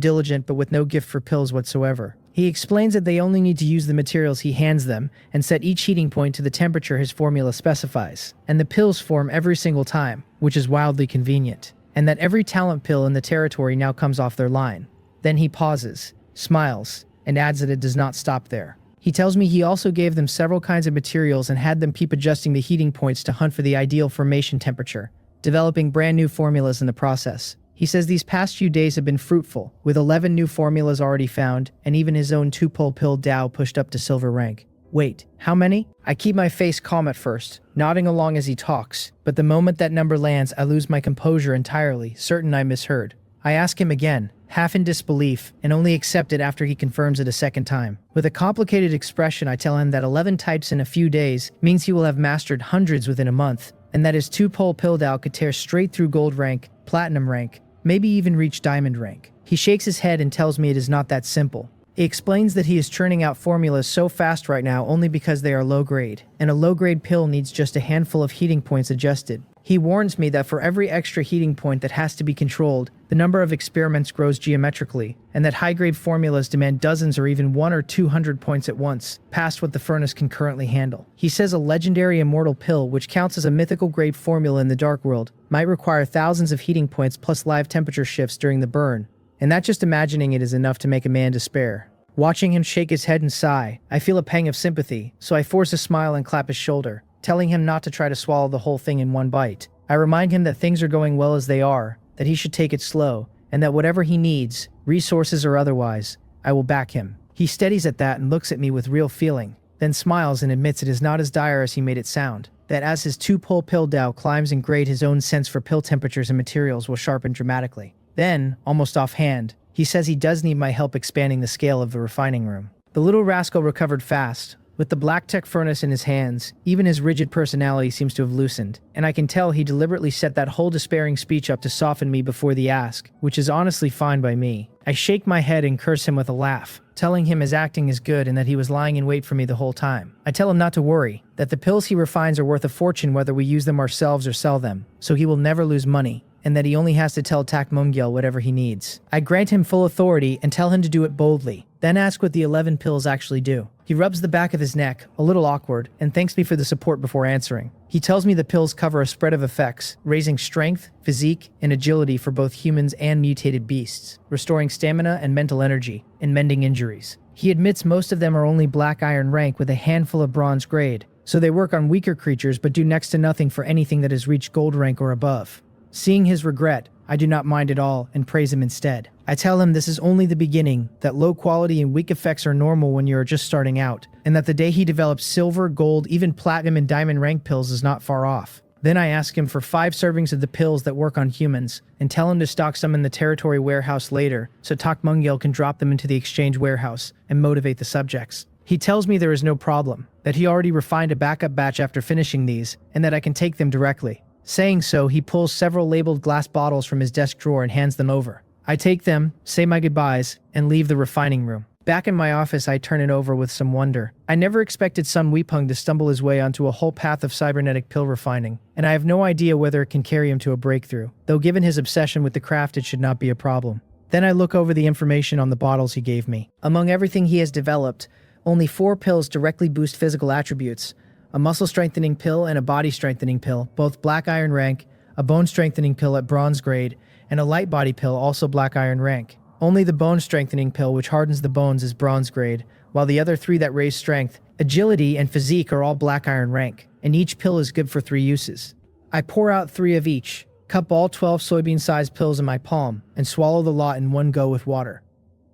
diligent but with no gift for pills whatsoever. He explains that they only need to use the materials he hands them and set each heating point to the temperature his formula specifies, and the pills form every single time, which is wildly convenient, and that every talent pill in the territory now comes off their line. Then he pauses, smiles, and adds that it does not stop there. He tells me he also gave them several kinds of materials and had them keep adjusting the heating points to hunt for the ideal formation temperature, developing brand new formulas in the process. He says these past few days have been fruitful, with 11 new formulas already found, and even his own 2-pole pill Tao pushed up to silver rank. Wait, how many? I keep my face calm at first, nodding along as he talks, but the moment that number lands I lose my composure entirely, certain I misheard. I ask him again, half in disbelief, and only accept it after he confirms it a second time. With a complicated expression I tell him that 11 types in a few days means he will have mastered hundreds within a month, and that his 2-pole pill Tao could tear straight through gold rank, platinum rank, maybe even reach diamond rank. He shakes his head and tells me it is not that simple. He explains that he is churning out formulas so fast right now only because they are low grade, and a low grade pill needs just a handful of heating points adjusted. He warns me that for every extra heating point that has to be controlled, the number of experiments grows geometrically, and that high-grade formulas demand dozens or even 100 or 200 points at once, past what the furnace can currently handle. He says a legendary immortal pill, which counts as a mythical grade formula in the dark world, might require thousands of heating points plus live temperature shifts during the burn, and that just imagining it is enough to make a man despair. Watching him shake his head and sigh, I feel a pang of sympathy, so I force a smile and clap his shoulder, telling him not to try to swallow the whole thing in one bite. I remind him that things are going well as they are, that he should take it slow, and that whatever he needs, resources or otherwise, I will back him. He steadies at that and looks at me with real feeling, then smiles and admits it is not as dire as he made it sound, that as his 2-pole pill Tao climbs in grade his own sense for pill temperatures and materials will sharpen dramatically. Then, almost offhand, he says he does need my help expanding the scale of the refining room. The little rascal recovered fast. With the black tech furnace in his hands, even his rigid personality seems to have loosened, and I can tell he deliberately set that whole despairing speech up to soften me before the ask, which is honestly fine by me. I shake my head and curse him with a laugh, telling him his acting is good and that he was lying in wait for me the whole time. I tell him not to worry, that the pills he refines are worth a fortune whether we use them ourselves or sell them, so he will never lose money, and that he only has to tell Takmun whatever he needs. I grant him full authority and tell him to do it boldly, then ask what the 11 pills actually do. He rubs the back of his neck, a little awkward, and thanks me for the support before answering. He tells me the pills cover a spread of effects, raising strength, physique, and agility for both humans and mutated beasts, restoring stamina and mental energy, and mending injuries. He admits most of them are only black iron rank with a handful of bronze grade, so they work on weaker creatures but do next to nothing for anything that has reached gold rank or above. Seeing his regret, I do not mind at all and praise him instead. I tell him this is only the beginning, that low quality and weak effects are normal when you are just starting out, and that the day he develops silver, gold, even platinum and diamond rank pills is not far off. Then I ask him for 5 servings of the pills that work on humans, and tell him to stock some in the territory warehouse later, so Takmungyel can drop them into the exchange warehouse and motivate the subjects. He tells me there is no problem, that he already refined a backup batch after finishing these, and that I can take them directly. Saying so, he pulls several labeled glass bottles from his desk drawer and hands them over. I take them, say my goodbyes, and leave the refining room. Back in my office, I turn it over with some wonder. I never expected Sun Weepung to stumble his way onto a whole path of cybernetic pill refining, and I have no idea whether it can carry him to a breakthrough, though given his obsession with the craft it should not be a problem. Then I look over the information on the bottles he gave me. Among everything he has developed, only 4 pills directly boost physical attributes: a muscle strengthening pill and a body strengthening pill, both black iron rank, a bone strengthening pill at bronze grade, and a light body pill also black iron rank. Only the bone strengthening pill, which hardens the bones, is bronze grade, while the other 3 that raise strength, agility, and physique are all black iron rank, and each pill is good for 3 uses. I pour out 3 of each, cup all 12 soybean-sized pills in my palm, and swallow the lot in one go with water.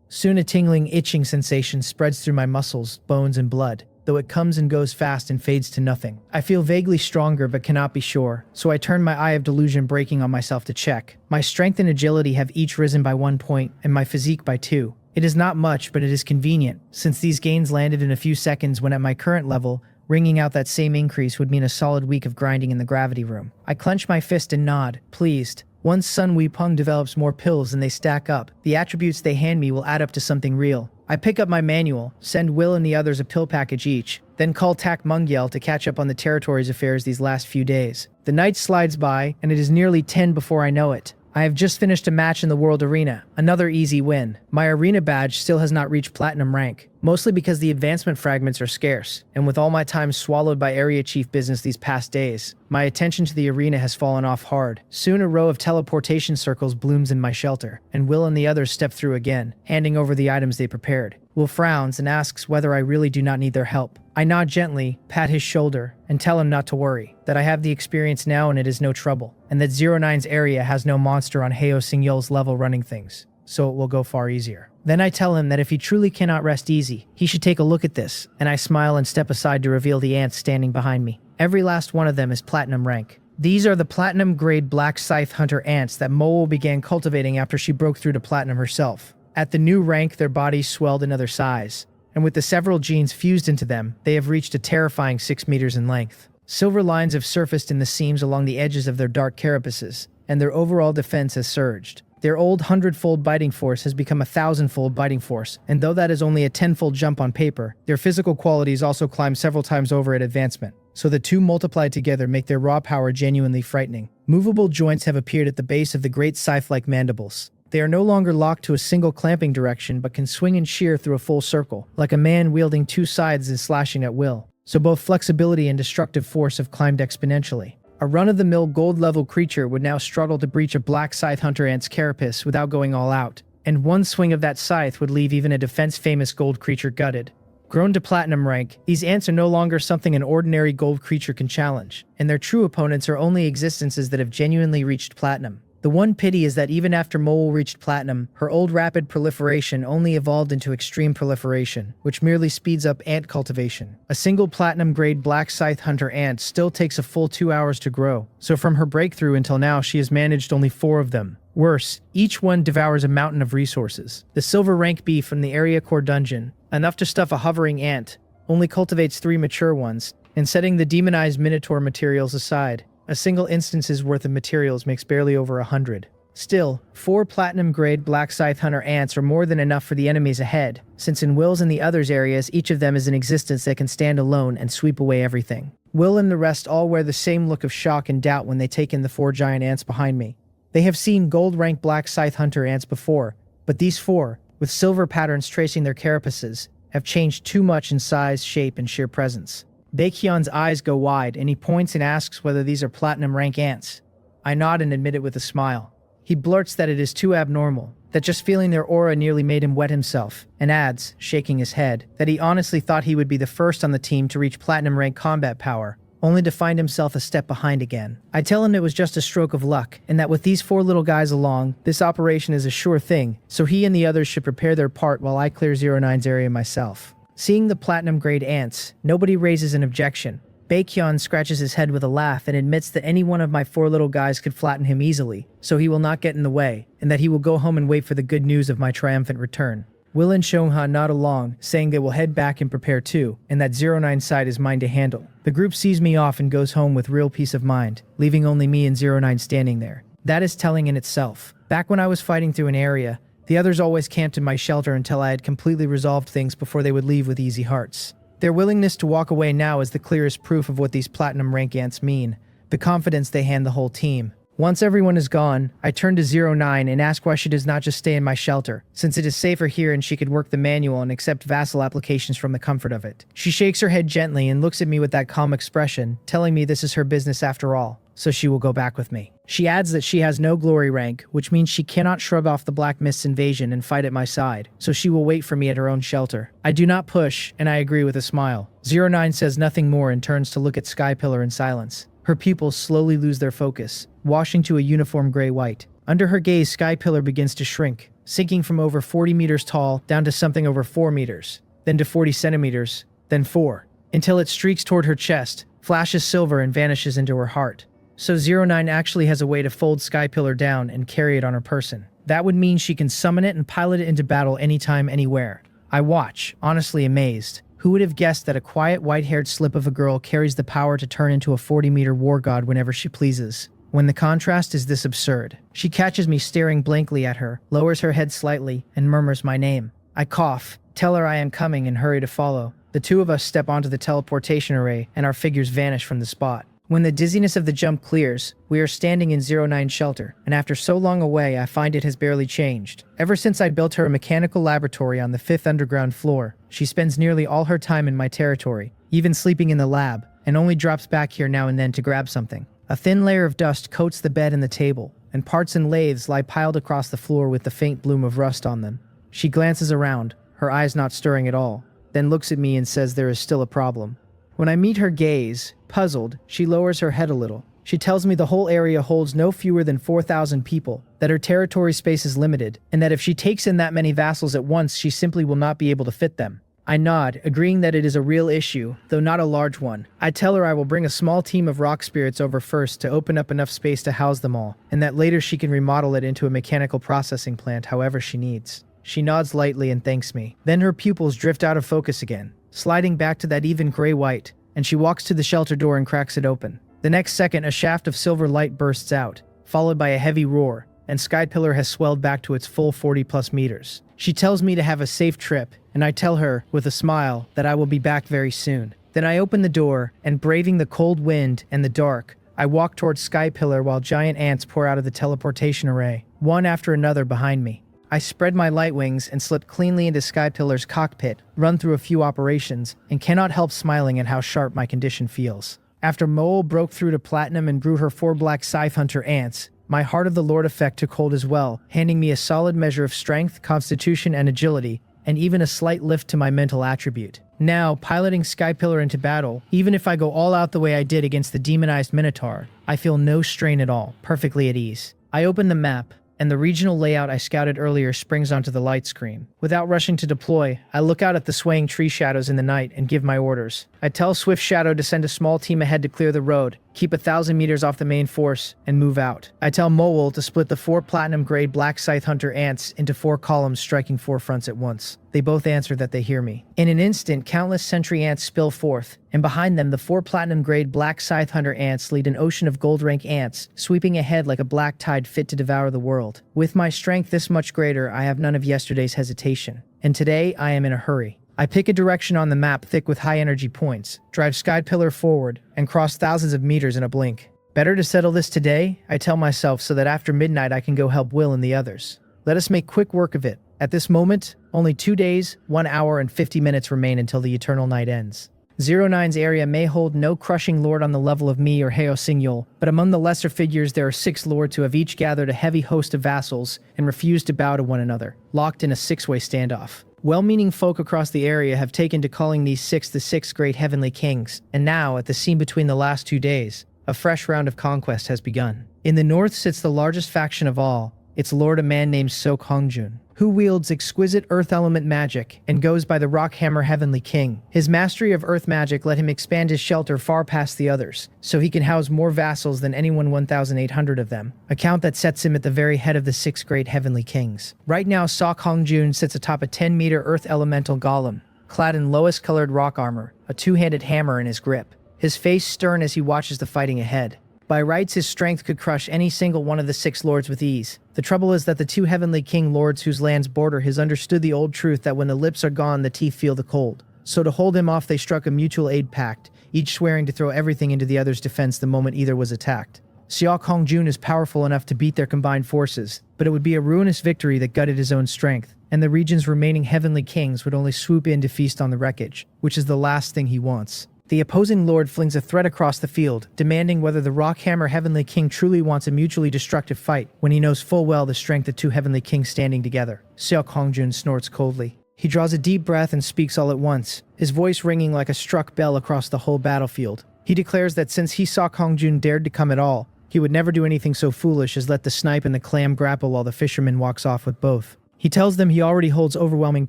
Soon a tingling, itching sensation spreads through my muscles, bones, and blood, though it comes and goes fast and fades to nothing. I feel vaguely stronger but cannot be sure, so I turn my eye of delusion breaking on myself to check. My strength and agility have each risen by 1 point, and my physique by 2. It is not much, but it is convenient, since these gains landed in a few seconds when at my current level, wringing out that same increase would mean a solid week of grinding in the gravity room. I clench my fist and nod, pleased. Once Sun Weepung develops more pills and they stack up, the attributes they hand me will add up to something real. I pick up my manual, send Will and the others a pill package each, then call Takmungyel to catch up on the territory's affairs these last few days. The night slides by, and it is nearly 10 before I know it. I have just finished a match in the World Arena, another easy win. My arena badge still has not reached platinum rank, mostly because the advancement fragments are scarce, and with all my time swallowed by area chief business these past days, my attention to the arena has fallen off hard. Soon a row of teleportation circles blooms in my shelter, and Will and the others step through again, handing over the items they prepared. Will frowns and asks whether I really do not need their help. I nod gently, pat his shoulder, and tell him not to worry, that I have the experience now and it is no trouble, and that 09's area has no monster on Heo Singyol's level running things, so it will go far easier. Then I tell him that if he truly cannot rest easy, he should take a look at this, and I smile and step aside to reveal the ants standing behind me. Every last one of them is platinum rank. These are the platinum grade black scythe hunter ants that Mowo began cultivating after she broke through to platinum herself. At the new rank, their bodies swelled another size, and with the several genes fused into them, they have reached a terrifying 6 meters in length. Silver lines have surfaced in the seams along the edges of their dark carapaces, and their overall defense has surged. Their old 100-fold biting force has become a 1,000-fold biting force, and though that is only a 10-fold jump on paper, their physical qualities also climb several times over at advancement, so the two multiplied together make their raw power genuinely frightening. Movable joints have appeared at the base of the great scythe-like mandibles. They are no longer locked to a single clamping direction but can swing and shear through a full circle, like a man wielding 2 scythes and slashing at will. So both flexibility and destructive force have climbed exponentially. A run-of-the-mill gold-level creature would now struggle to breach a black scythe hunter ant's carapace without going all out, and one swing of that scythe would leave even a defense-famous gold creature gutted. Grown to platinum rank, these ants are no longer something an ordinary gold creature can challenge, and their true opponents are only existences that have genuinely reached platinum. The one pity is that even after Mole reached platinum, her old rapid proliferation only evolved into extreme proliferation, which merely speeds up ant cultivation. A single platinum-grade black scythe hunter ant still takes a full 2 hours to grow, so from her breakthrough until now she has managed only 4 of them. Worse, each one devours a mountain of resources. The silver rank bee from the area core dungeon, enough to stuff a hovering ant, only cultivates 3 mature ones, and setting the demonized minotaur materials aside, a single instance's worth of materials makes barely over 100. Still, 4 platinum-grade black scythe hunter ants are more than enough for the enemies ahead, since in Will's and the others' areas each of them is an existence that can stand alone and sweep away everything. Will and the rest all wear the same look of shock and doubt when they take in the 4 giant ants behind me. They have seen gold-rank black scythe hunter ants before, but these 4, with silver patterns tracing their carapaces, have changed too much in size, shape, and sheer presence. Baekhyun's eyes go wide, and he points and asks whether these are platinum rank ants. I nod and admit it with a smile. He blurts that it is too abnormal, that just feeling their aura nearly made him wet himself, and adds, shaking his head, that he honestly thought he would be the first on the team to reach platinum rank combat power, only to find himself a step behind again. I tell him it was just a stroke of luck, and that with these 4 little guys along, this operation is a sure thing, so he and the others should prepare their part while I clear 09's area myself. Seeing the platinum grade ants, nobody raises an objection. Baekhyun scratches his head with a laugh and admits that any one of my 4 little guys could flatten him easily, so he will not get in the way, and that he will go home and wait for the good news of my triumphant return. Will and Seongha nod along, saying they will head back and prepare too, and that 09's side is mine to handle. The group sees me off and goes home with real peace of mind, leaving only me and 09 standing there. That is telling in itself. Back when I was fighting through an area, the others always camped in my shelter until I had completely resolved things before they would leave with easy hearts. Their willingness to walk away now is the clearest proof of what these platinum rank ants mean, the confidence they hand the whole team. Once everyone is gone, I turn to 09 and ask why she does not just stay in my shelter, since it is safer here and she could work the manual and accept vassal applications from the comfort of it. She shakes her head gently and looks at me with that calm expression, telling me this is her business after all, so she will go back with me. She adds that she has no glory rank, which means she cannot shrug off the Black Mist's invasion and fight at my side, so she will wait for me at her own shelter. I do not push, and I agree with a smile. 09 says nothing more and turns to look at Skypillar in silence. Her pupils slowly lose their focus, washing to a uniform gray-white. Under her gaze, Skypillar begins to shrink, sinking from over 40 meters tall down to something over 4 meters, then to 40 centimeters, then 4, until it streaks toward her chest, flashes silver and vanishes into her heart. So 09 actually has a way to fold Skypillar down and carry it on her person. That would mean she can summon it and pilot it into battle anytime, anywhere. I watch, honestly amazed. Who would have guessed that a quiet, white-haired slip of a girl carries the power to turn into a 40-meter war god whenever she pleases? When the contrast is this absurd. She catches me staring blankly at her, lowers her head slightly, and murmurs my name. I cough, tell her I am coming, and hurry to follow. The 2 of us step onto the teleportation array, and our figures vanish from the spot. When the dizziness of the jump clears, we are standing in 09's shelter, and after so long away, I find it has barely changed. Ever since I built her a mechanical laboratory on the 5th underground floor, she spends nearly all her time in my territory, even sleeping in the lab, and only drops back here now and then to grab something. A thin layer of dust coats the bed and the table, and parts and lathes lie piled across the floor with the faint bloom of rust on them. She glances around, her eyes not stirring at all, then looks at me and says there is still a problem. When I meet her gaze, puzzled, she lowers her head a little. She tells me the whole area holds no fewer than 4,000 people, that her territory space is limited, and that if she takes in that many vassals at once, she simply will not be able to fit them. I nod, agreeing that it is a real issue, though not a large one. I tell her I will bring a small team of rock spirits over first to open up enough space to house them all, and that later she can remodel it into a mechanical processing plant however she needs. She nods lightly and thanks me. Then her pupils drift out of focus again, sliding back to that even gray-white, and she walks to the shelter door and cracks it open. The next second, a shaft of silver light bursts out, followed by a heavy roar, and Skypillar has swelled back to its full 40+ meters. She tells me to have a safe trip, and I tell her, with a smile, that I will be back very soon. Then I open the door, and braving the cold wind and the dark, I walk towards Skypillar while giant ants pour out of the teleportation array, one after another behind me. I spread my light wings and slip cleanly into Skypillar's cockpit, run through a few operations, and cannot help smiling at how sharp my condition feels. After Mole broke through to Platinum and grew her 4 black scythe hunter ants, my Heart of the Lord effect took hold as well, handing me a solid measure of strength, constitution, and agility, and even a slight lift to my mental attribute. Now, piloting Skypillar into battle, even if I go all out the way I did against the demonized Minotaur, I feel no strain at all, perfectly at ease. I open the map, and the regional layout I scouted earlier springs onto the light screen. Without rushing to deploy, I look out at the swaying tree shadows in the night and give my orders. I tell Swift Shadow to send a small team ahead to clear the road, keep 1,000 meters off the main force, and move out. I tell Mowell to split the 4 platinum-grade black scythe hunter ants into 4 columns striking 4 fronts at once. They both answer that they hear me. In an instant, countless sentry ants spill forth, and behind them the 4 platinum-grade black scythe hunter ants lead an ocean of gold rank ants, sweeping ahead like a black tide fit to devour the world. With my strength this much greater, I have none of yesterday's hesitation. And today, I am in a hurry. I pick a direction on the map thick with high-energy points, drive Skypillar forward, and cross thousands of meters in a blink. Better to settle this today, I tell myself, so that after midnight I can go help Will and the others. Let us make quick work of it. At this moment, only 2 days, 1 hour, and 50 minutes remain until the eternal night ends. 09's area may hold no crushing lord on the level of me or Heo Singyol, but among the lesser figures there are 6 lords who have each gathered a heavy host of vassals and refused to bow to one another, locked in a 6-way standoff. Well-meaning folk across the area have taken to calling these 6 the 6 great heavenly kings, and now, at the scene between the last 2 days, a fresh round of conquest has begun. In the north sits the largest faction of all, its lord, a man named Sok Hongjun, who wields exquisite earth element magic and goes by the Rockhammer Heavenly King. His mastery of earth magic let him expand his shelter far past the others, so he can house more vassals than anyone 1,800 of them, a count that sets him at the very head of the 6 great heavenly kings. Right now, Sok Hongjun sits atop a 10-meter earth elemental golem, clad in lowest-colored rock armor, a 2-handed hammer in his grip, his face stern as he watches the fighting ahead. By rights, his strength could crush any single one of the 6 lords with ease. The trouble is that the 2 heavenly king lords whose lands border his understood the old truth that when the lips are gone, the teeth feel the cold. So to hold him off, they struck a mutual aid pact, each swearing to throw everything into the other's defense the moment either was attacked. Sok Hongjun is powerful enough to beat their combined forces, but it would be a ruinous victory that gutted his own strength, and the region's remaining heavenly kings would only swoop in to feast on the wreckage, which is the last thing he wants. The opposing lord flings a threat across the field, demanding whether the Rockhammer Heavenly King truly wants a mutually destructive fight when he knows full well the strength of 2 heavenly kings standing together. Sok Hongjun snorts coldly. He draws a deep breath and speaks all at once, his voice ringing like a struck bell across the whole battlefield. He declares that since he, Sok Hongjun, dared to come at all, he would never do anything so foolish as let the snipe and the clam grapple while the fisherman walks off with both. He tells them he already holds overwhelming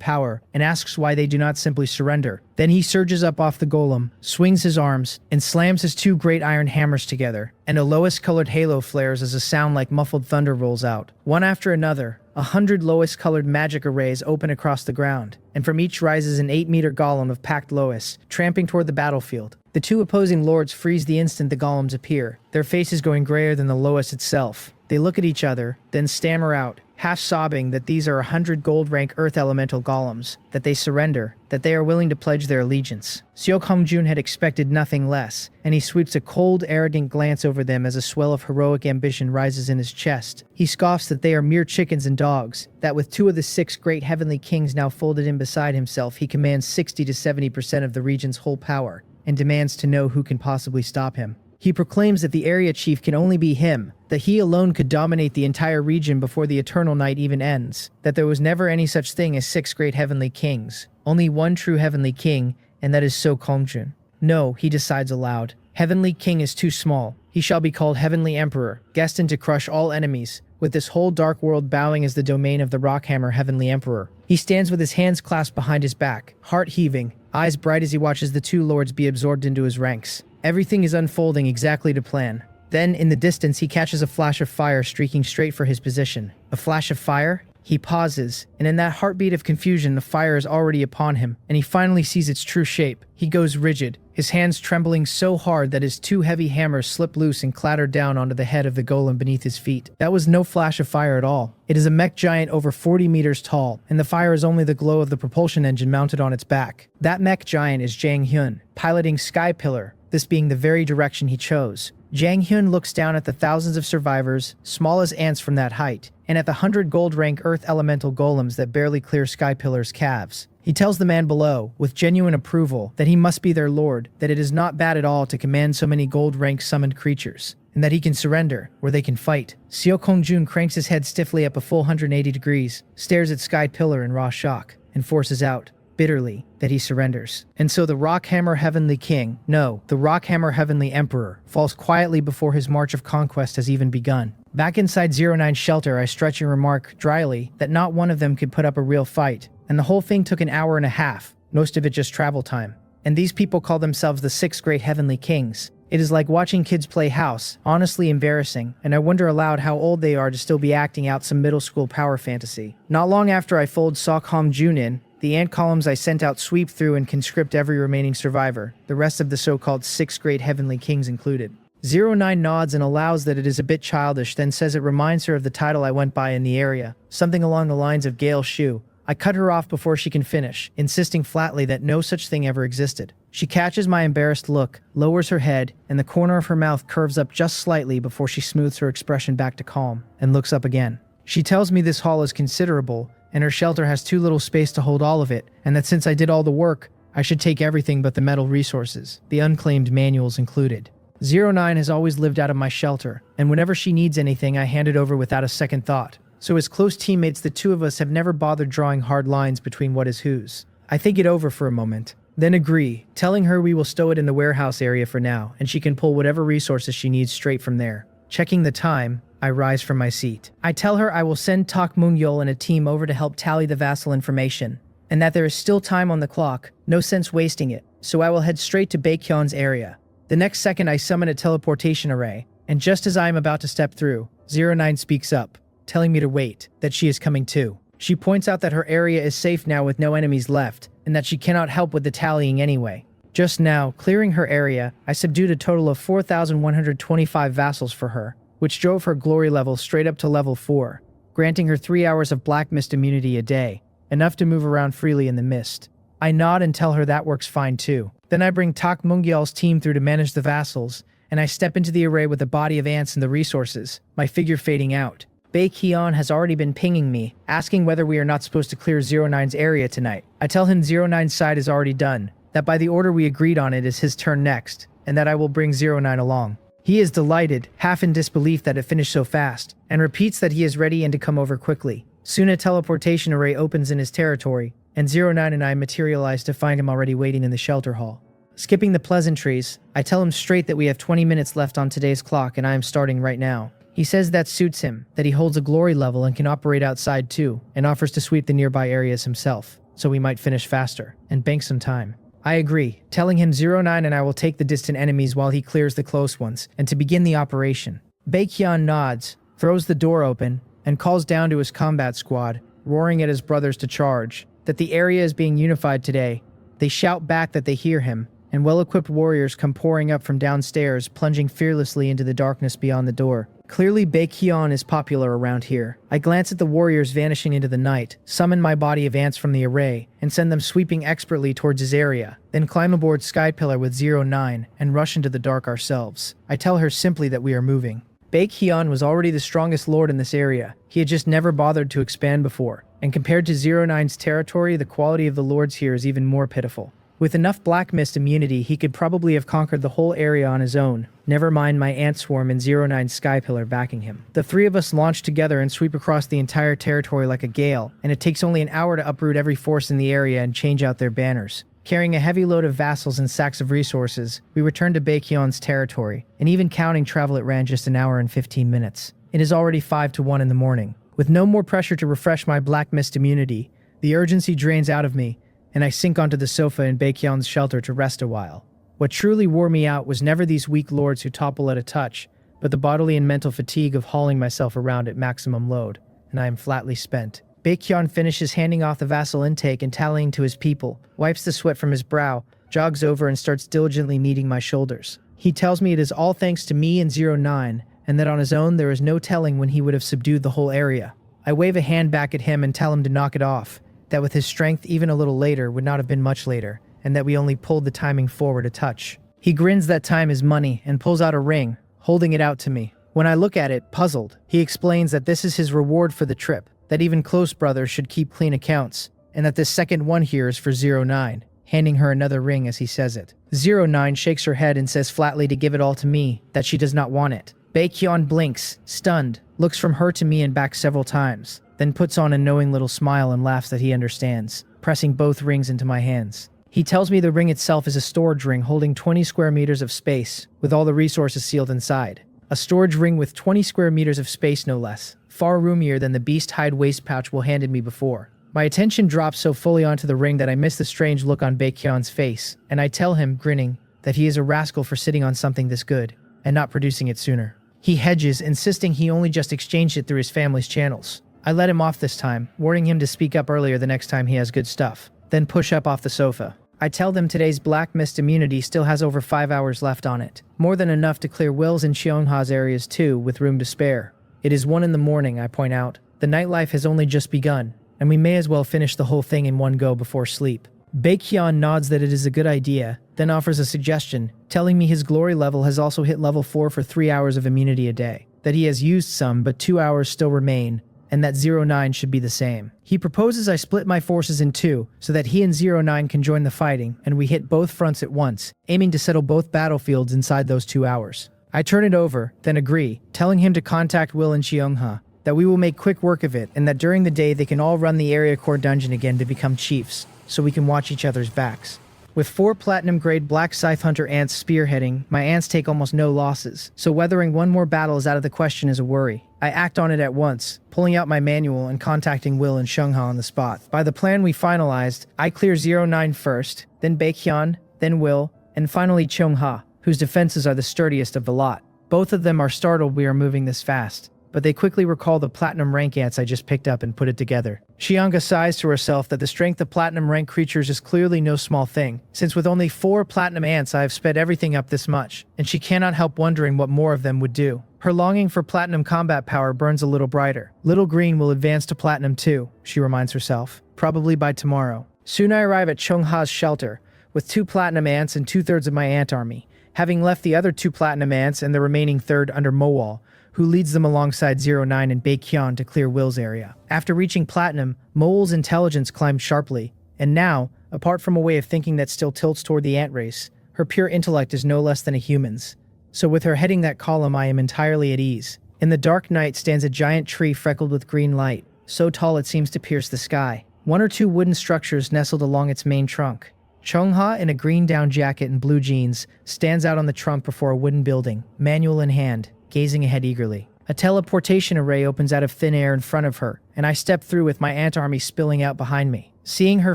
power and asks why they do not simply surrender. Then he surges up off the golem, swings his arms, and slams his 2 great iron hammers together, and a lowest-colored halo flares as a sound like muffled thunder rolls out. One after another, 100 lowest-colored magic arrays open across the ground, and from each rises an 8-meter golem of packed loess, tramping toward the battlefield. The 2 opposing lords freeze the instant the golems appear, their faces going grayer than the loess itself. They look at each other, then stammer out, half sobbing, that these are 100 gold-rank earth elemental golems, that they surrender, that they are willing to pledge their allegiance. Sok Hongjun had expected nothing less, and he sweeps a cold, arrogant glance over them as a swell of heroic ambition rises in his chest. He scoffs that they are mere chickens and dogs, that with 2 of the 6 great heavenly kings now folded in beside himself, he commands 60 to 70% of the region's whole power, and demands to know who can possibly stop him. He proclaims that the area chief can only be him, that he alone could dominate the entire region before the eternal night even ends, that there was never any such thing as 6 great heavenly kings, only one true heavenly king, and that is Sok Hongjun. No, he decides aloud. Heavenly king is too small. He shall be called Heavenly Emperor, destined to crush all enemies, with this whole dark world bowing as the domain of the Rockhammer Heavenly Emperor. He stands with his hands clasped behind his back, heart heaving, eyes bright as he watches the 2 lords be absorbed into his ranks. Everything is unfolding exactly to plan. Then, in the distance, he catches a flash of fire streaking straight for his position. A flash of fire? He pauses, and in that heartbeat of confusion, the fire is already upon him, and he finally sees its true shape. He goes rigid, his hands trembling so hard that his 2 heavy hammers slip loose and clatter down onto the head of the golem beneath his feet. That was no flash of fire at all. It is a mech giant over 40 meters tall, and the fire is only the glow of the propulsion engine mounted on its back. That mech giant is Jang Hyun, piloting Sky Pillar, this being the very direction he chose. Jang Hyun looks down at the thousands of survivors, small as ants from that height, and at the 100 gold-rank earth elemental golems that barely clear Sky Pillar's calves. He tells the man below, with genuine approval, that he must be their lord, that it is not bad at all to command so many gold-rank summoned creatures, and that he can surrender, or they can fight. Sok Hongjun cranks his head stiffly up a full 180 degrees, stares at Sky Pillar in raw shock, and forces out, bitterly, that he surrenders. And so the Rockhammer Heavenly King, no, the Rockhammer Heavenly Emperor, falls quietly before his march of conquest has even begun. Back inside 09's shelter, I stretch and remark, dryly, that not one of them could put up a real fight, and the whole thing took an hour and a half, most of it just travel time. And these people call themselves the 6 great heavenly kings. It is like watching kids play house, honestly embarrassing, and I wonder aloud how old they are to still be acting out some middle school power fantasy. Not long after I fold Sok Hongjun in, the ant columns I sent out sweep through and conscript every remaining survivor, the rest of the so-called 6 great heavenly kings included. 09 nods and allows that it is a bit childish, then says it reminds her of the title I went by in the area, something along the lines of Gale Shu. I cut her off before she can finish, insisting flatly that no such thing ever existed. She catches my embarrassed look, lowers her head, and the corner of her mouth curves up just slightly before she smooths her expression back to calm, and looks up again. She tells me this hall is considerable, and her shelter has too little space to hold all of it, and that since I did all the work, I should take everything but the metal resources, the unclaimed manuals included. 09 has always lived out of my shelter, and whenever she needs anything, I hand it over without a second thought. So as close teammates, the two of us have never bothered drawing hard lines between what is whose. I think it over for a moment, then agree, telling her we will stow it in the warehouse area for now, and she can pull whatever resources she needs straight from there. Checking the time, I rise from my seat. I tell her I will send Tak Mungyol and a team over to help tally the vassal information, and that there is still time on the clock, no sense wasting it, so I will head straight to Baekhyun's area. The next second I summon a teleportation array, and just as I am about to step through, 09 speaks up, telling me to wait, that she is coming too. She points out that her area is safe now with no enemies left, and that she cannot help with the tallying anyway. Just now, clearing her area, I subdued a total of 4,125 vassals for her, which drove her glory level straight up to level 4, granting her 3 hours of black mist immunity a day, enough to move around freely in the mist. I nod and tell her that works fine too. Then I bring Tak Mungyal's team through to manage the vassals, and I step into the array with a body of ants and the resources, my figure fading out. Baekhyun has already been pinging me, asking whether we are not supposed to clear 09's area tonight. I tell him 09's side is already done, that by the order we agreed on it is his turn next, and that I will bring 09 along. He is delighted, half in disbelief that it finished so fast, and repeats that he is ready and to come over quickly. Soon a teleportation array opens in his territory, and 09 and I materialize to find him already waiting in the shelter hall. Skipping the pleasantries, I tell him straight that we have 20 minutes left on today's clock and I am starting right now. He says that suits him, that he holds a glory level and can operate outside too, and offers to sweep the nearby areas himself, so we might finish faster, and bank some time. I agree, telling him 09 and I will take the distant enemies while he clears the close ones, and to begin the operation. Baekhyun nods, throws the door open, and calls down to his combat squad, roaring at his brothers to charge, that the area is being unified today. They shout back that they hear him, and well-equipped warriors come pouring up from downstairs, plunging fearlessly into the darkness beyond the door. Clearly Baekhyun is popular around here. I glance at the warriors vanishing into the night, summon my body of ants from the array, and send them sweeping expertly towards his area, then climb aboard Sky Pillar with 09 and rush into the dark ourselves. I tell her simply that we are moving. Baekhyun was already the strongest lord in this area. He had just never bothered to expand before, and compared to 09's territory, the quality of the lords here is even more pitiful. With enough black mist immunity, he could probably have conquered the whole area on his own, never mind my ant swarm and 09's Sky Pillar backing him. The three of us launch together and sweep across the entire territory like a gale, and it takes only an hour to uproot every force in the area and change out their banners. Carrying a heavy load of vassals and sacks of resources, we return to Baekhyun's territory, and even counting travel it ran just an hour and 15 minutes. It is already 5 to 1 in the morning. With no more pressure to refresh my black mist immunity, the urgency drains out of me, and I sink onto the sofa in Baekhyun's shelter to rest a while. What truly wore me out was never these weak lords who topple at a touch, but the bodily and mental fatigue of hauling myself around at maximum load, and I am flatly spent. Baekhyun finishes handing off the vassal intake and tallying to his people, wipes the sweat from his brow, jogs over and starts diligently kneading my shoulders. He tells me it is all thanks to me and 09, and that on his own there is no telling when he would have subdued the whole area. I wave a hand back at him and tell him to knock it off, that with his strength even a little later would not have been much later, and that we only pulled the timing forward a touch. He grins that time is money and pulls out a ring, holding it out to me. When I look at it, puzzled, he explains that this is his reward for the trip, that even close brothers should keep clean accounts, and that this second one here is for 09, handing her another ring as he says it. 09 shakes her head and says flatly to give it all to me, that she does not want it. Baekhyun blinks, stunned, looks from her to me and back several times, then puts on a knowing little smile and laughs that he understands, pressing both rings into my hands. He tells me the ring itself is a storage ring holding 20 square meters of space, with all the resources sealed inside. A storage ring with 20 square meters of space no less, far roomier than the beast hide waist pouch Will handed me before. My attention drops so fully onto the ring that I miss the strange look on Baekhyun's face, and I tell him, grinning, that he is a rascal for sitting on something this good, and not producing it sooner. He hedges, insisting he only just exchanged it through his family's channels. I let him off this time, warning him to speak up earlier the next time he has good stuff, then push up off the sofa. I tell them today's black mist immunity still has over 5 hours left on it, more than enough to clear Will's and Cheongha's areas too, with room to spare. It is 1 in the morning, I point out. The nightlife has only just begun, and we may as well finish the whole thing in one go before sleep. Baekhyun nods that it is a good idea, then offers a suggestion, telling me his glory level has also hit level 4 for 3 hours of immunity a day, that he has used some but 2 hours still remain, and that 09 should be the same. He proposes I split my forces in two so that he and 09 can join the fighting, and we hit both fronts at once, aiming to settle both battlefields inside those 2 hours. I turn it over, then agree, telling him to contact Will and Cheongha, that we will make quick work of it, and that during the day they can all run the area core dungeon again to become chiefs, so we can watch each other's backs. With 4 platinum-grade black scythe hunter ants spearheading, my ants take almost no losses, so weathering one more battle is out of the question as a worry. I act on it at once, pulling out my manual and contacting Will and Cheongha on the spot. By the plan we finalized, I clear 09 first, then Baekhyun, then Will, and finally Cheongha, whose defenses are the sturdiest of the lot. Both of them are startled we are moving this fast, but they quickly recall the platinum rank ants I just picked up and put it together. Cheongha sighs to herself that the strength of platinum rank creatures is clearly no small thing, since with only 4 platinum ants I have sped everything up this much, and she cannot help wondering what more of them would do. Her longing for platinum combat power burns a little brighter. Little Green will advance to platinum too, she reminds herself, probably by tomorrow. Soon I arrive at Cheongha's shelter, with 2 platinum ants and 2/3 of my ant army, having left the other 2 platinum ants and the remaining third under Mowal, who leads them alongside 09 and Baekhyun to clear Will's area. After reaching platinum, Mowal's intelligence climbed sharply, and now, apart from a way of thinking that still tilts toward the ant race, her pure intellect is no less than a human's. So with her heading that column I am entirely at ease. In the dark night stands a giant tree freckled with green light, so tall it seems to pierce the sky. 1 or 2 wooden structures nestled along its main trunk. Cheongha, in a green down jacket and blue jeans, stands out on the trunk before a wooden building, manual in hand, gazing ahead eagerly. A teleportation array opens out of thin air in front of her, and I step through with my ant army spilling out behind me. Seeing her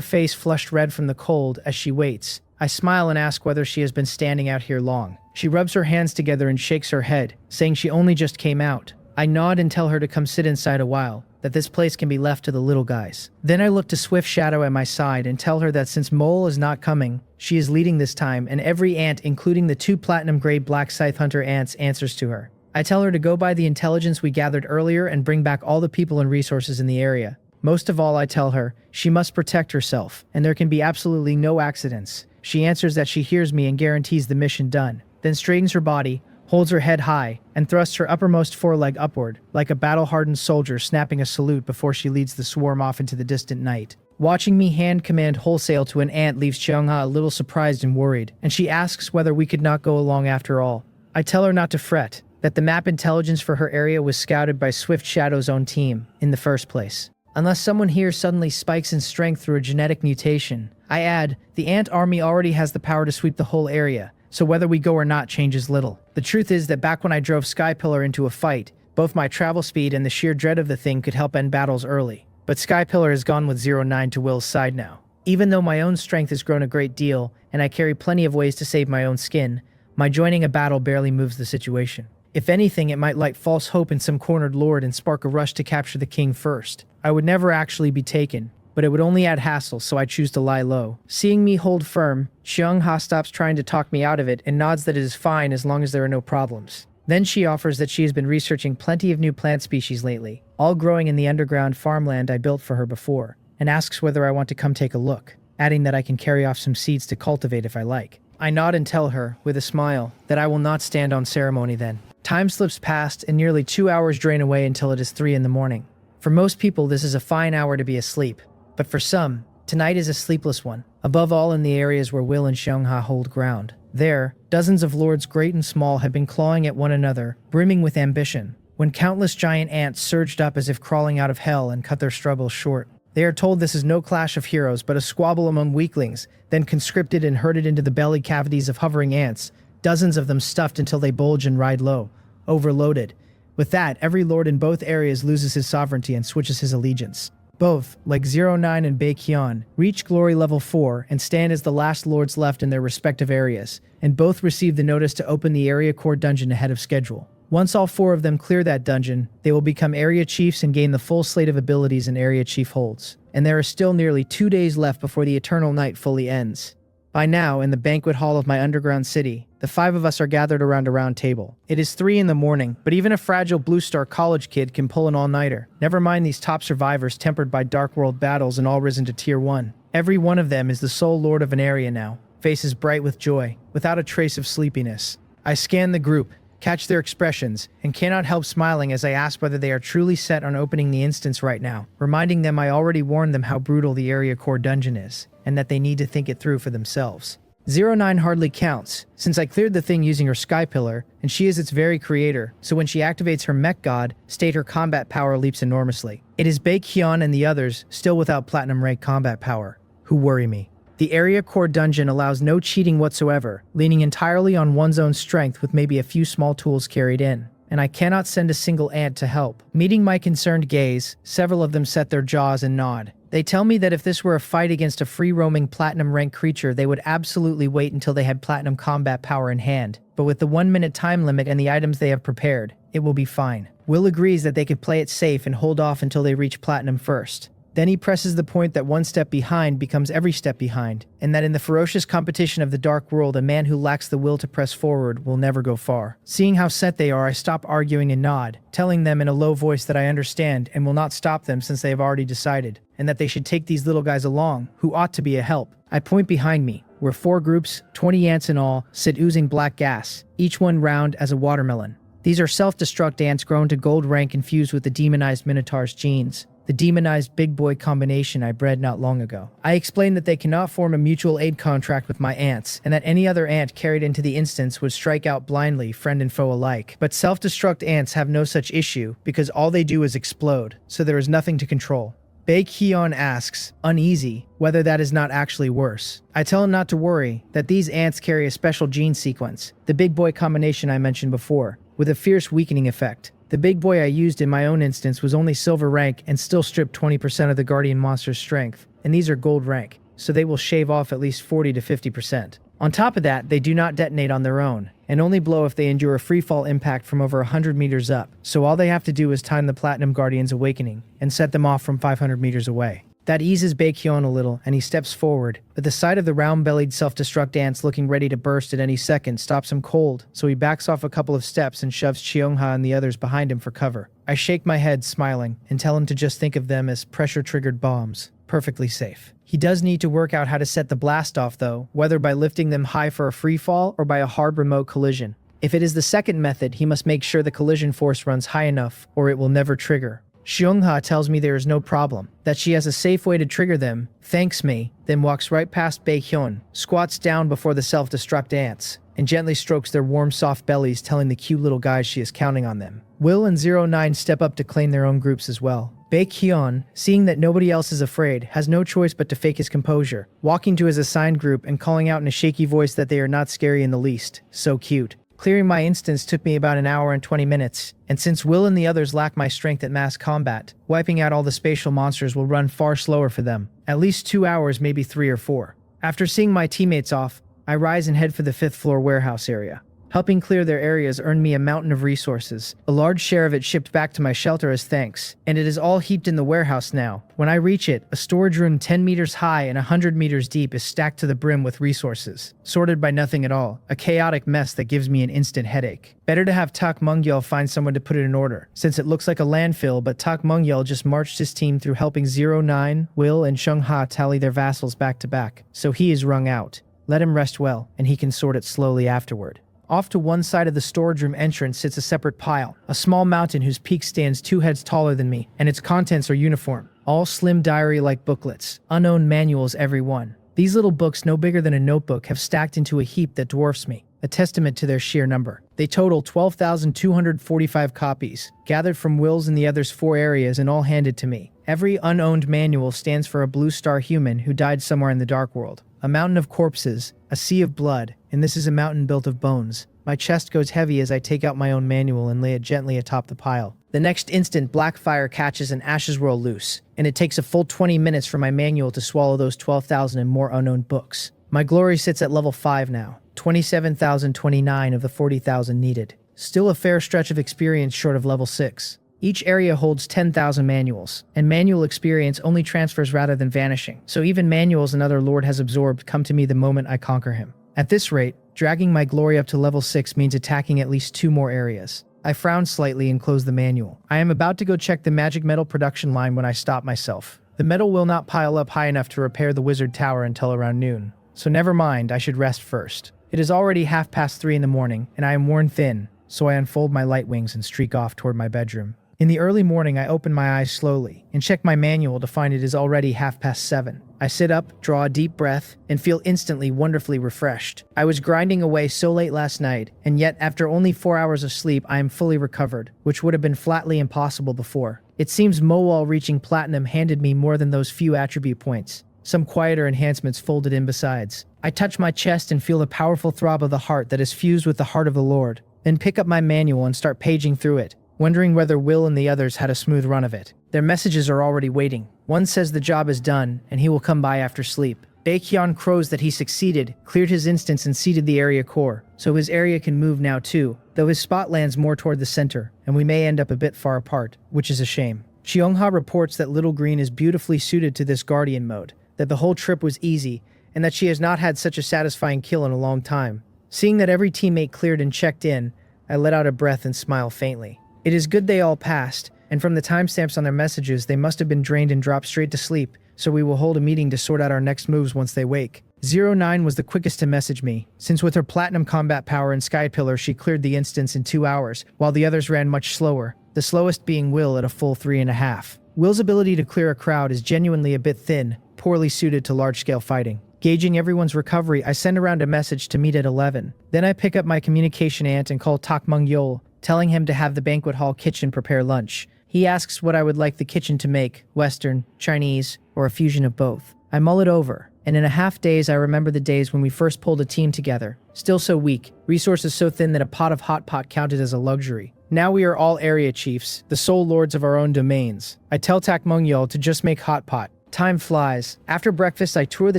face flushed red from the cold as she waits, I smile and ask whether she has been standing out here long. She rubs her hands together and shakes her head, saying she only just came out. I nod and tell her to come sit inside a while, that this place can be left to the little guys. Then I look to Swift Shadow at my side and tell her that since Mole is not coming, she is leading this time, and every ant, including the 2 platinum-grade black scythe hunter ants, answers to her. I tell her to go by the intelligence we gathered earlier and bring back all the people and resources in the area. Most of all, I tell her she must protect herself, and there can be absolutely no accidents. She answers that she hears me and guarantees the mission done, then straightens her body, holds her head high, and thrusts her uppermost foreleg upward, like a battle-hardened soldier snapping a salute before she leads the swarm off into the distant night. Watching me hand command wholesale to an ant leaves Cheongha a little surprised and worried, and she asks whether we could not go along after all. I tell her not to fret, that the map intelligence for her area was scouted by Swift Shadow's own team, in the first place. Unless someone here suddenly spikes in strength through a genetic mutation. I add, the ant army already has the power to sweep the whole area, so whether we go or not changes little. The truth is that back when I drove Skypillar into a fight, both my travel speed and the sheer dread of the thing could help end battles early. But Skypillar has gone with 09 to Will's side now. Even though my own strength has grown a great deal, and I carry plenty of ways to save my own skin, my joining a battle barely moves the situation. If anything, it might light false hope in some cornered lord and spark a rush to capture the king first. I would never actually be taken, but it would only add hassle, so I choose to lie low. Seeing me hold firm, Cheongha stops trying to talk me out of it and nods that it is fine as long as there are no problems. Then she offers that she has been researching plenty of new plant species lately, all growing in the underground farmland I built for her before, and asks whether I want to come take a look, adding that I can carry off some seeds to cultivate if I like. I nod and tell her, with a smile, that I will not stand on ceremony then. Time slips past and nearly 2 hours drain away until it is 3 in the morning. For most people, this is a fine hour to be asleep, but for some, tonight is a sleepless one, above all in the areas where Will and Cheongha hold ground. There, dozens of lords great and small had been clawing at one another, brimming with ambition, when countless giant ants surged up as if crawling out of hell and cut their struggles short. They are told this is no clash of heroes, but a squabble among weaklings, then conscripted and herded into the belly cavities of hovering ants, dozens of them stuffed until they bulge and ride low, overloaded. With that, every lord in both areas loses his sovereignty and switches his allegiance. Both, like 09 and Baekhyun, reach glory level 4 and stand as the last lords left in their respective areas, and both receive the notice to open the area core dungeon ahead of schedule. Once all 4 of them clear that dungeon, they will become area chiefs and gain the full slate of abilities an area chief holds. And there are still nearly 2 days left before the eternal night fully ends. By now, in the banquet hall of my underground city, the 5 of us are gathered around a round table. It is 3 in the morning, but even a fragile Blue Star college kid can pull an all-nighter. Never mind these top survivors tempered by Dark World battles and all risen to Tier 1. Every one of them is the sole lord of an area now, faces bright with joy, without a trace of sleepiness. I scan the group, catch their expressions, and cannot help smiling as I ask whether they are truly set on opening the instance right now, reminding them I already warned them how brutal the area core dungeon is, and that they need to think it through for themselves. 09 hardly counts, since I cleared the thing using her sky pillar, and she is its very creator, so when she activates her mech god state, her combat power leaps enormously. It is Baekhyun and the others, still without platinum rank combat power, who worry me. The area core dungeon allows no cheating whatsoever, leaning entirely on one's own strength with maybe a few small tools carried in. And I cannot send a single ant to help. Meeting my concerned gaze, several of them set their jaws and nod. They tell me that if this were a fight against a free-roaming platinum-rank creature, they would absolutely wait until they had platinum combat power in hand. But with the 1-minute time limit and the items they have prepared, it will be fine. Will agrees that they could play it safe and hold off until they reach platinum first. Then he presses the point that one step behind becomes every step behind, and that in the ferocious competition of the dark world, a man who lacks the will to press forward will never go far. Seeing how set they are, I stop arguing and nod, telling them in a low voice that I understand and will not stop them since they have already decided, and that they should take these little guys along, who ought to be a help. I point behind me, where 4 groups, 20 ants in all, sit oozing black gas, each one round as a watermelon. These are self-destruct ants grown to gold rank infused with the demonized Minotaur's genes. The demonized big boy combination I bred not long ago. I explained that they cannot form a mutual aid contract with my ants, and that any other ant carried into the instance would strike out blindly, friend and foe alike. But self-destruct ants have no such issue, because all they do is explode, so there is nothing to control. Baekhyun asks, uneasy, whether that is not actually worse. I tell him not to worry, that these ants carry a special gene sequence, the big boy combination I mentioned before, with a fierce weakening effect. The big boy I used in my own instance was only silver rank and still stripped 20% of the guardian monster's strength, and these are gold rank, so they will shave off at least 40 to 50%. On top of that, they do not detonate on their own, and only blow if they endure a freefall impact from over 100 meters up, so all they have to do is time the Platinum Guardian's awakening, and set them off from 500 meters away. That eases Baekhyun a little, and he steps forward, but the sight of the round-bellied self-destruct ants looking ready to burst at any second stops him cold, so he backs off a couple of steps and shoves Cheongha and the others behind him for cover. I shake my head, smiling, and tell him to just think of them as pressure-triggered bombs. Perfectly safe. He does need to work out how to set the blast off, though, whether by lifting them high for a free fall or by a hard remote collision. If it is the second method, he must make sure the collision force runs high enough, or it will never trigger. Cheongha tells me there is no problem, that she has a safe way to trigger them, thanks me, then walks right past Baekhyun, squats down before the self-destruct ants, and gently strokes their warm soft bellies, telling the cute little guys she is counting on them. Will and 09 step up to claim their own groups as well. Baekhyun, seeing that nobody else is afraid, has no choice but to fake his composure, walking to his assigned group and calling out in a shaky voice that they are not scary in the least. So cute. Clearing my instance took me about an hour and 20 minutes, and since Will and the others lack my strength at mass combat, wiping out all the spatial monsters will run far slower for them. At least 2 hours, maybe 3 or 4. After seeing my teammates off, I rise and head for the 5th floor warehouse area. Helping clear their areas earned me a mountain of resources, a large share of it shipped back to my shelter as thanks, and it is all heaped in the warehouse now. When I reach it, a storage room 10 meters high and 100 meters deep is stacked to the brim with resources, sorted by nothing at all, a chaotic mess that gives me an instant headache. Better to have Tak Mungyel find someone to put it in order, since it looks like a landfill, but Tak Mungyel just marched his team through helping 09, Will, and Cheongha tally their vassals back to back, so he is wrung out. Let him rest well, and he can sort it slowly afterward. Off to one side of the storage room entrance sits a separate pile, a small mountain whose peak stands 2 heads taller than me, and its contents are uniform, all slim diary-like booklets, unowned manuals every one. These little books, no bigger than a notebook, have stacked into a heap that dwarfs me, a testament to their sheer number. They total 12,245 copies, gathered from Will's and the others' 4 areas and all handed to me. Every unowned manual stands for a blue star human who died somewhere in the dark world. A mountain of corpses, a sea of blood, and this is a mountain built of bones. My chest goes heavy as I take out my own manual and lay it gently atop the pile. The next instant, black fire catches and ashes roll loose, and it takes a full 20 minutes for my manual to swallow those 12,000 and more unowned books. My glory sits at level 5 now, 27,029 of the 40,000 needed. Still a fair stretch of experience short of level 6. Each area holds 10,000 manuals, and manual experience only transfers rather than vanishing, so even manuals another lord has absorbed come to me the moment I conquer him. At this rate, dragging my glory up to level 6 means attacking at least 2 more areas. I frown slightly and close the manual. I am about to go check the magic metal production line when I stop myself. The metal will not pile up high enough to repair the wizard tower until around noon, so never mind, I should rest first. It is already 3:30 in the morning, and I am worn thin, so I unfold my light wings and streak off toward my bedroom. In the early morning, I open my eyes slowly and check my manual to find it is already 7:30. I sit up, draw a deep breath, and feel instantly wonderfully refreshed. I was grinding away so late last night, and yet after only 4 hours of sleep, I am fully recovered, which would have been flatly impossible before. It seems MOCKED reaching platinum handed me more than those few attribute points. Some quieter enhancements folded in besides. I touch my chest and feel the powerful throb of the heart that is fused with the heart of the Lord. Then pick up my manual and start paging through it, wondering whether Will and the others had a smooth run of it. Their messages are already waiting. One says the job is done, and he will come by after sleep. Baekhyun crows that he succeeded, cleared his instance and seeded the area core, so his area can move now too, though his spot lands more toward the center, and we may end up a bit far apart, which is a shame. Cheongha reports that Little Green is beautifully suited to this guardian mode, that the whole trip was easy, and that she has not had such a satisfying kill in a long time. Seeing that every teammate cleared and checked in, I let out a breath and smile faintly. It is good they all passed, and from the timestamps on their messages, they must have been drained and dropped straight to sleep, so we will hold a meeting to sort out our next moves once they wake. 09 was the quickest to message me, since with her platinum combat power and sky pillar she cleared the instance in 2 hours, while the others ran much slower, the slowest being Will at a full 3.5. Will's ability to clear a crowd is genuinely a bit thin, poorly suited to large-scale fighting. Gauging everyone's recovery, I send around a message to meet at 11. Then I pick up my communication ant and call Tak Mung Yol, telling him to have the banquet hall kitchen prepare lunch. He asks what I would like the kitchen to make, Western, Chinese, or a fusion of both. I mull it over, and in a half daze I remember the days when we first pulled a team together. Still so weak, resources so thin that a pot of hot pot counted as a luxury. Now we are all area chiefs, the sole lords of our own domains. I tell Tak Mung Yol to just make hot pot. Time flies. After breakfast, I tour the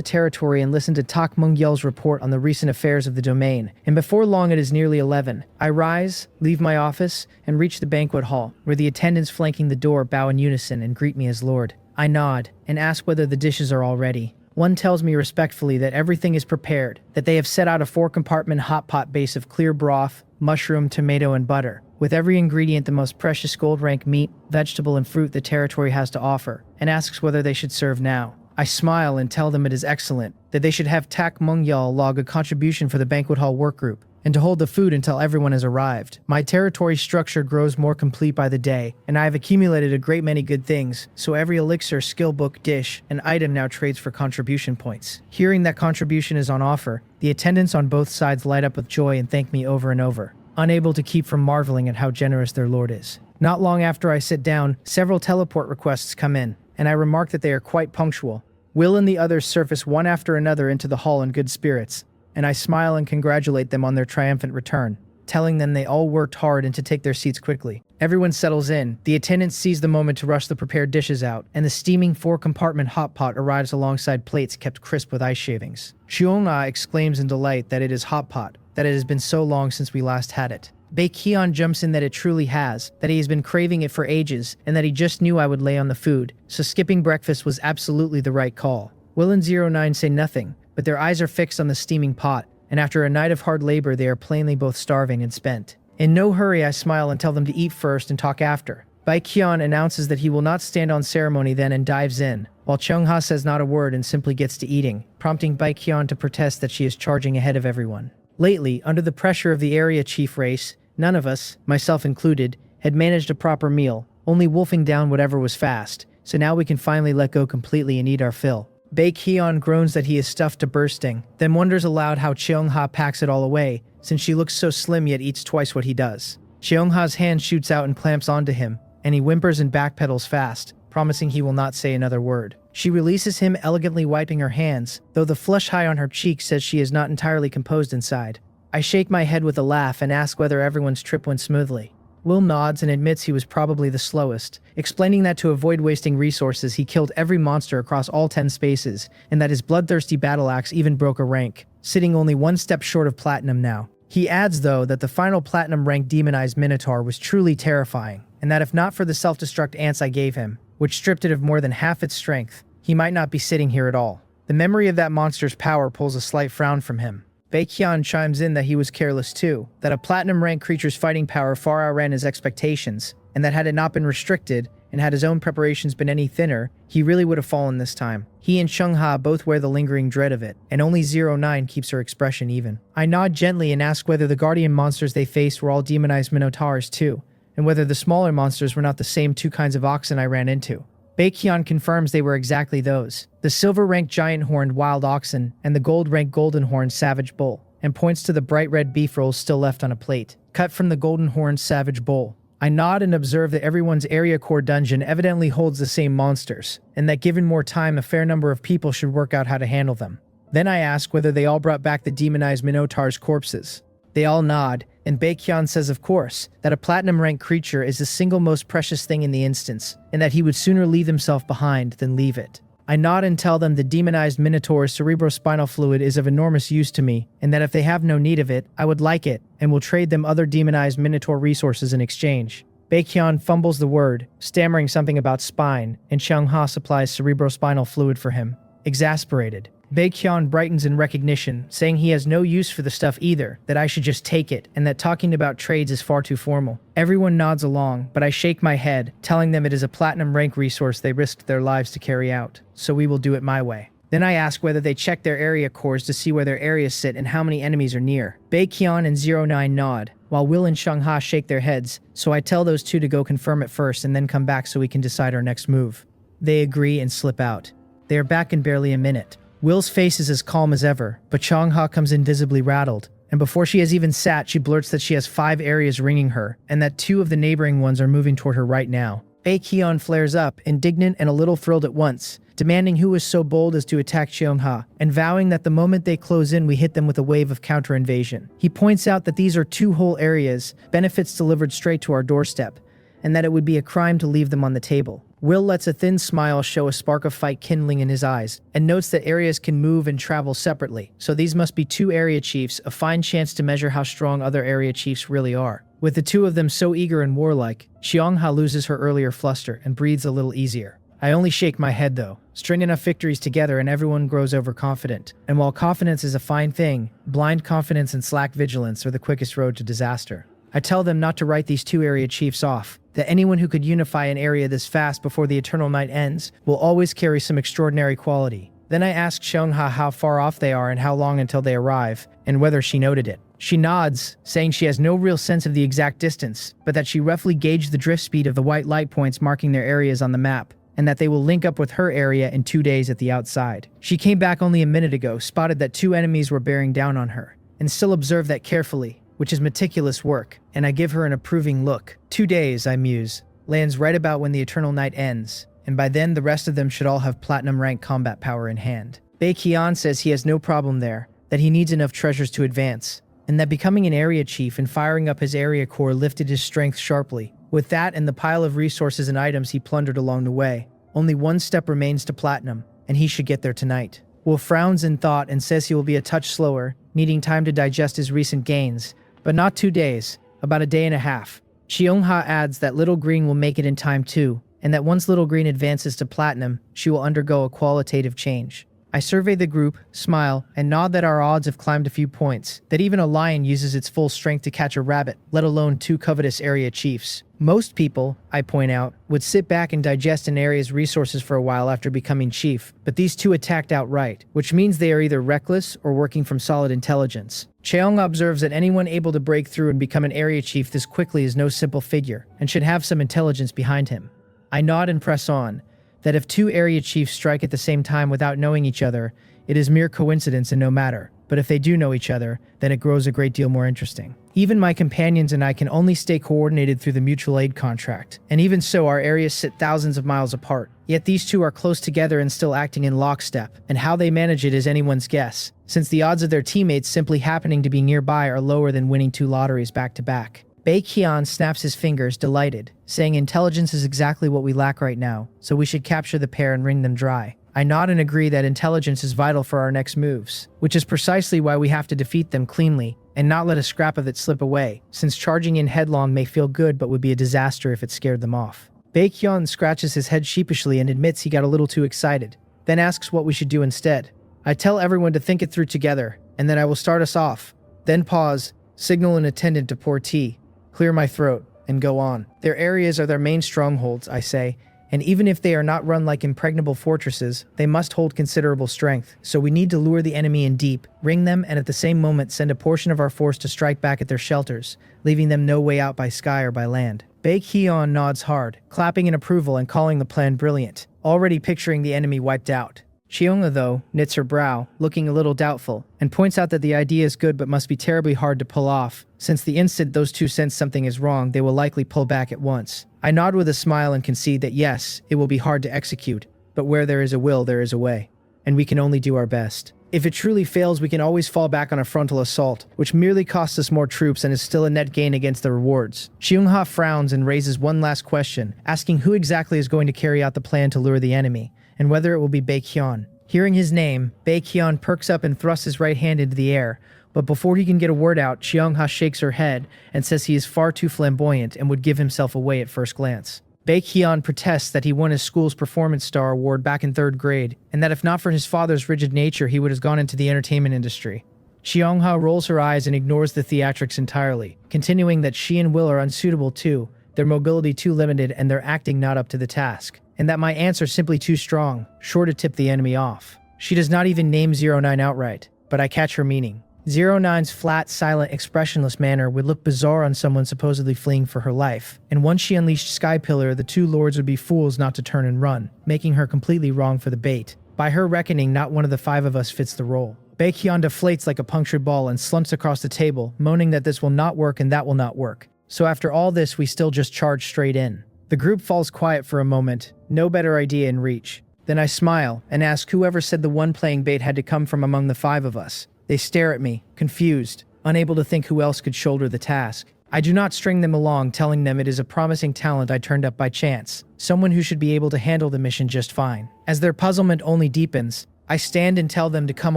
territory and listen to Tak Mung Yel's report on the recent affairs of the domain, and before long it is nearly 11. I rise, leave my office, and reach the banquet hall, where the attendants flanking the door bow in unison and greet me as Lord. I nod, and ask whether the dishes are all ready. One tells me respectfully that everything is prepared, that they have set out a 4-compartment hot pot base of clear broth, mushroom, tomato, and butter, with every ingredient the most precious gold-rank meat, vegetable, and fruit the territory has to offer, and asks whether they should serve now. I smile and tell them it is excellent, that they should have Tak Mung Yal log a contribution for the banquet hall workgroup, and to hold the food until everyone has arrived. My territory structure grows more complete by the day, and I have accumulated a great many good things, so every elixir, skill book, dish, and item now trades for contribution points. Hearing that contribution is on offer, the attendants on both sides light up with joy and thank me over and over, unable to keep from marveling at how generous their lord is. Not long after I sit down, several teleport requests come in, and I remark that they are quite punctual. Will and the others surface one after another into the hall in good spirits, and I smile and congratulate them on their triumphant return, telling them they all worked hard and to take their seats quickly. Everyone settles in, the attendant sees the moment to rush the prepared dishes out, and the steaming 4-compartment hot pot arrives alongside plates kept crisp with ice shavings. Shiona exclaims in delight that it is hot pot, that it has been so long since we last had it. Baekhyun jumps in that it truly has, that he has been craving it for ages, and that he just knew I would lay on the food, so skipping breakfast was absolutely the right call. Will and 09 say nothing, but their eyes are fixed on the steaming pot, and after a night of hard labor they are plainly both starving and spent. In no hurry I smile and tell them to eat first and talk after. Baekhyun announces that he will not stand on ceremony then and dives in, while Cheongha says not a word and simply gets to eating, prompting Baekhyun to protest that she is charging ahead of everyone. Lately, under the pressure of the area chief race, none of us, myself included, had managed a proper meal, only wolfing down whatever was fast, so now we can finally let go completely and eat our fill. Baekhyun groans that he is stuffed to bursting, then wonders aloud how Cheongha packs it all away, since she looks so slim yet eats twice what he does. Cheongha's hand shoots out and clamps onto him, and he whimpers and backpedals fast, promising he will not say another word. She releases him, elegantly wiping her hands, though the flush high on her cheek says she is not entirely composed inside. I shake my head with a laugh and ask whether everyone's trip went smoothly. Will nods and admits he was probably the slowest, explaining that to avoid wasting resources he killed every monster across all 10 spaces, and that his bloodthirsty battle axe even broke a rank, sitting only one step short of platinum now. He adds, though, that the final platinum rank demonized Minotaur was truly terrifying, and that if not for the self-destruct ants I gave him, which stripped it of more than half its strength, he might not be sitting here at all. The memory of that monster's power pulls a slight frown from him. Baekhyun chimes in that he was careless too, that a platinum rank creature's fighting power far outran his expectations, and that had it not been restricted, and had his own preparations been any thinner, he really would have fallen this time. He and Xiongha both wear the lingering dread of it, and only 09 keeps her expression even. I nod gently and ask whether the guardian monsters they faced were all demonized minotaurs too, and whether the smaller monsters were not the same two kinds of oxen I ran into. Baekhyun confirms they were exactly those, the silver-ranked giant-horned wild oxen and the gold-ranked golden-horned savage bull, and points to the bright red beef rolls still left on a plate, cut from the golden-horned savage bull. I nod and observe that everyone's area core dungeon evidently holds the same monsters, and that given more time a fair number of people should work out how to handle them. Then I ask whether they all brought back the demonized minotaurs' corpses. They all nod, and Baekhyun says of course, that a platinum-ranked creature is the single most precious thing in the instance, and that he would sooner leave himself behind than leave it. I nod and tell them the demonized minotaur's cerebrospinal fluid is of enormous use to me, and that if they have no need of it, I would like it, and will trade them other demonized minotaur resources in exchange. Baekhyun fumbles the word, stammering something about spine, and Xiongha supplies cerebrospinal fluid for him. Exasperated, Baekhyun brightens in recognition, saying he has no use for the stuff either, that I should just take it, and that talking about trades is far too formal. Everyone nods along, but I shake my head, telling them it is a platinum rank resource they risked their lives to carry out, so we will do it my way. Then I ask whether they check their area cores to see where their areas sit and how many enemies are near. Baekhyun and 09 nod, while Will and Xiongha shake their heads, so I tell those two to go confirm it first and then come back so we can decide our next move. They agree and slip out. They are back in barely a minute. Will's face is as calm as ever, but Xiongha comes in visibly rattled, and before she has even sat, she blurts that she has 5 areas ringing her, and that 2 of the neighboring ones are moving toward her right now. Baekhyun flares up, indignant and a little thrilled at once, demanding who was so bold as to attack Xiongha, and vowing that the moment they close in we hit them with a wave of counter-invasion. He points out that these are 2 whole areas, benefits delivered straight to our doorstep, and that it would be a crime to leave them on the table. Will lets a thin smile show a spark of fight kindling in his eyes, and notes that areas can move and travel separately, so these must be 2 area chiefs, a fine chance to measure how strong other area chiefs really are. With the 2 of them so eager and warlike, Xiongha loses her earlier fluster and breathes a little easier. I only shake my head though. String enough victories together and everyone grows overconfident. And while confidence is a fine thing, blind confidence and slack vigilance are the quickest road to disaster. I tell them not to write these 2 area chiefs off, that anyone who could unify an area this fast before the eternal night ends will always carry some extraordinary quality. Then I ask Xiongha how far off they are and how long until they arrive, and whether she noted it. She nods, saying she has no real sense of the exact distance, but that she roughly gauged the drift speed of the white light points marking their areas on the map, and that they will link up with her area in 2 days at the outside. She came back only a minute ago, spotted that 2 enemies were bearing down on her, and still observed that carefully, which is meticulous work, and I give her an approving look. 2 days, I muse, lands right about when the eternal night ends, and by then the rest of them should all have platinum rank combat power in hand. Baekhyun says he has no problem there, that he needs enough treasures to advance, and that becoming an area chief and firing up his area core lifted his strength sharply. With that and the pile of resources and items he plundered along the way, only 1 step remains to platinum, and he should get there tonight. Will frowns in thought and says he will be a touch slower, needing time to digest his recent gains, but not 2 days, about a day and a half. Xiongha adds that Little Green will make it in time too, and that once Little Green advances to platinum, she will undergo a qualitative change. I survey the group, smile, and nod that our odds have climbed a few points, that even a lion uses its full strength to catch a rabbit, let alone 2 covetous area chiefs. Most people, I point out, would sit back and digest an area's resources for a while after becoming chief, but these 2 attacked outright, which means they are either reckless or working from solid intelligence. Cheong observes that anyone able to break through and become an area chief this quickly is no simple figure, and should have some intelligence behind him. I nod and press on, that if 2 area chiefs strike at the same time without knowing each other, it is mere coincidence and no matter, but if they do know each other, then it grows a great deal more interesting. Even my companions and I can only stay coordinated through the mutual aid contract, and even so our areas sit thousands of miles apart. Yet these 2 are close together and still acting in lockstep, and how they manage it is anyone's guess, since the odds of their teammates simply happening to be nearby are lower than winning 2 lotteries back to back. Baekhyun snaps his fingers, delighted, saying intelligence is exactly what we lack right now, so we should capture the pair and wring them dry. I nod and agree that intelligence is vital for our next moves, which is precisely why we have to defeat them cleanly, and not let a scrap of it slip away, since charging in headlong may feel good but would be a disaster if it scared them off. Baekhyun scratches his head sheepishly and admits he got a little too excited, then asks what we should do instead. I tell everyone to think it through together, and that I will start us off, then pause, signal an attendant to pour tea, clear my throat, and go on. Their areas are their main strongholds, I say, and even if they are not run like impregnable fortresses, they must hold considerable strength. So we need to lure the enemy in deep, ring them, and at the same moment send a portion of our force to strike back at their shelters, leaving them no way out by sky or by land. Baekhyun nods hard, clapping in approval and calling the plan brilliant, already picturing the enemy wiped out. Cheonga, though, knits her brow, looking a little doubtful, and points out that the idea is good but must be terribly hard to pull off, since the instant those two sense something is wrong, they will likely pull back at once. I nod with a smile and concede that yes, it will be hard to execute, but where there is a will, there is a way, and we can only do our best. If it truly fails, we can always fall back on a frontal assault, which merely costs us more troops and is still a net gain against the rewards. Cheongha frowns and raises one last question, asking who exactly is going to carry out the plan to lure the enemy, and whether it will be Baekhyun. Hearing his name, Baekhyun perks up and thrusts his right hand into the air, but before he can get a word out, Cheongha shakes her head and says he is far too flamboyant and would give himself away at first glance. Baekhyun protests that he won his school's Performance Star Award back in 3rd grade, and that if not for his father's rigid nature, he would have gone into the entertainment industry. Cheongha rolls her eyes and ignores the theatrics entirely, continuing that she and Will are unsuitable too, their mobility too limited and their acting not up to the task, and that my answer simply too strong, sure to tip the enemy off. She does not even name 09 outright, but I catch her meaning. 09's flat, silent, expressionless manner would look bizarre on someone supposedly fleeing for her life, and once she unleashed Sky Pillar, the two lords would be fools not to turn and run, making her completely wrong for the bait. By her reckoning, not one of the 5 of us fits the role. Baekhyun deflates like a punctured ball and slumps across the table, moaning that this will not work and that will not work. So after all this, we still just charge straight in. The group falls quiet for a moment, no better idea in reach. Then I smile and ask whoever said the one playing bait had to come from among the 5 of us. They stare at me, confused, unable to think who else could shoulder the task. I do not string them along, telling them it is a promising talent I turned up by chance, someone who should be able to handle the mission just fine. As their puzzlement only deepens, I stand and tell them to come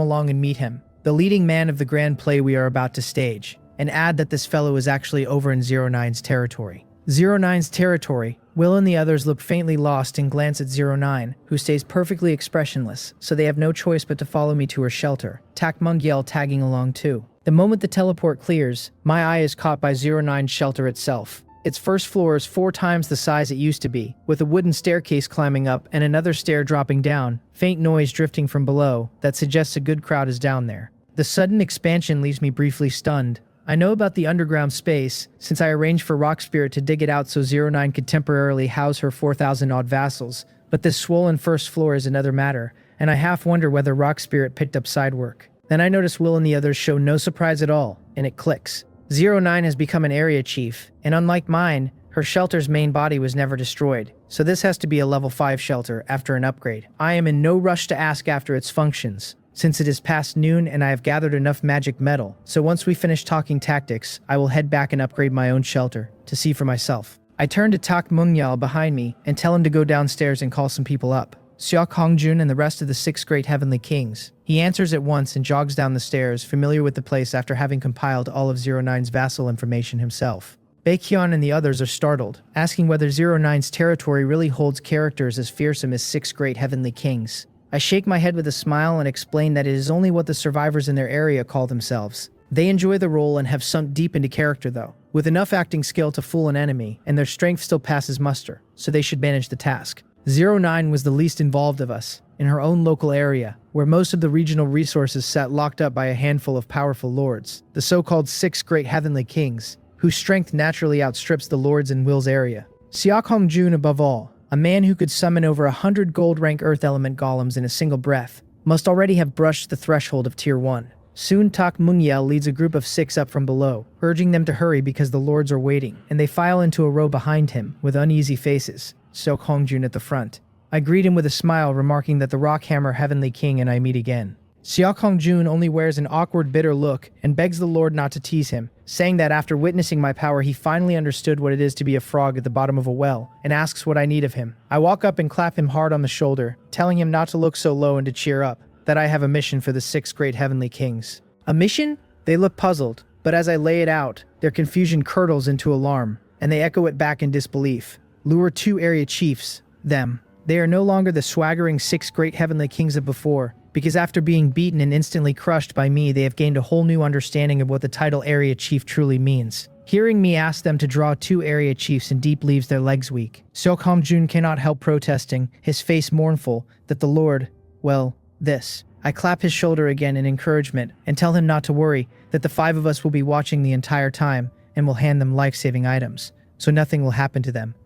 along and meet him, the leading man of the grand play we are about to stage, and add that this fellow is actually over in 09's territory. 09's territory. Will and the others look faintly lost and glance at 09, who stays perfectly expressionless, so they have no choice but to follow me to her shelter, Takmungyel tagging along too. The moment the teleport clears, my eye is caught by 09's shelter itself. Its first floor is 4 times the size it used to be, with a wooden staircase climbing up and another stair dropping down, faint noise drifting from below that suggests a good crowd is down there. The sudden expansion leaves me briefly stunned. I know about the underground space, since I arranged for Rock Spirit to dig it out so 09 could temporarily house her 4,000-odd vassals, but this swollen first floor is another matter, and I half wonder whether Rock Spirit picked up side work. Then I notice Will and the others show no surprise at all, and it clicks. 09 has become an area chief, and unlike mine, her shelter's main body was never destroyed, so this has to be a level 5 shelter after an upgrade. I am in no rush to ask after its functions, since it is past noon and I have gathered enough magic metal, so once we finish talking tactics, I will head back and upgrade my own shelter, to see for myself. I turn to Tak Mungyal behind me and tell him to go downstairs and call some people up. Seok Hongjun and the rest of the 6 great heavenly kings. He answers at once and jogs down the stairs, familiar with the place after having compiled all of 09's vassal information himself. Baekhyun and the others are startled, asking whether 09's territory really holds characters as fearsome as 6 great heavenly kings. I shake my head with a smile and explain that it is only what the survivors in their area call themselves. They enjoy the role and have sunk deep into character though, with enough acting skill to fool an enemy, and their strength still passes muster, so they should manage the task. 09 was the least involved of us, in her own local area, where most of the regional resources sat locked up by a handful of powerful lords, the so-called 6 great heavenly kings, whose strength naturally outstrips the lords in Will's area. Seok Hongjun above all, a man who could summon over 100 gold-rank earth element golems in a single breath, must already have brushed the threshold of Tier 1. Soon Tak Mungyel leads a group of 6 up from below, urging them to hurry because the lords are waiting, and they file into a row behind him, with uneasy faces, Seok Hongjun at the front. I greet him with a smile, remarking that the Rockhammer Heavenly King and I meet again. Seok Hongjun only wears an awkward, bitter look and begs the Lord not to tease him, saying that after witnessing my power he finally understood what it is to be a frog at the bottom of a well, and asks what I need of him. I walk up and clap him hard on the shoulder, telling him not to look so low and to cheer up, that I have a mission for the 6 great heavenly kings. A mission? They look puzzled, but as I lay it out, their confusion curdles into alarm, and they echo it back in disbelief. Lure 2 area chiefs, them. They are no longer the swaggering 6 great heavenly kings of before, because after being beaten and instantly crushed by me, they have gained a whole new understanding of what the title Area Chief truly means. Hearing me ask them to draw 2 area chiefs and deep leaves their legs weak, Seok Jun cannot help protesting, his face mournful, that the Lord, well, this. I clap his shoulder again in encouragement and tell him not to worry, that the 5 of us will be watching the entire time and will hand them life-saving items, so nothing will happen to them.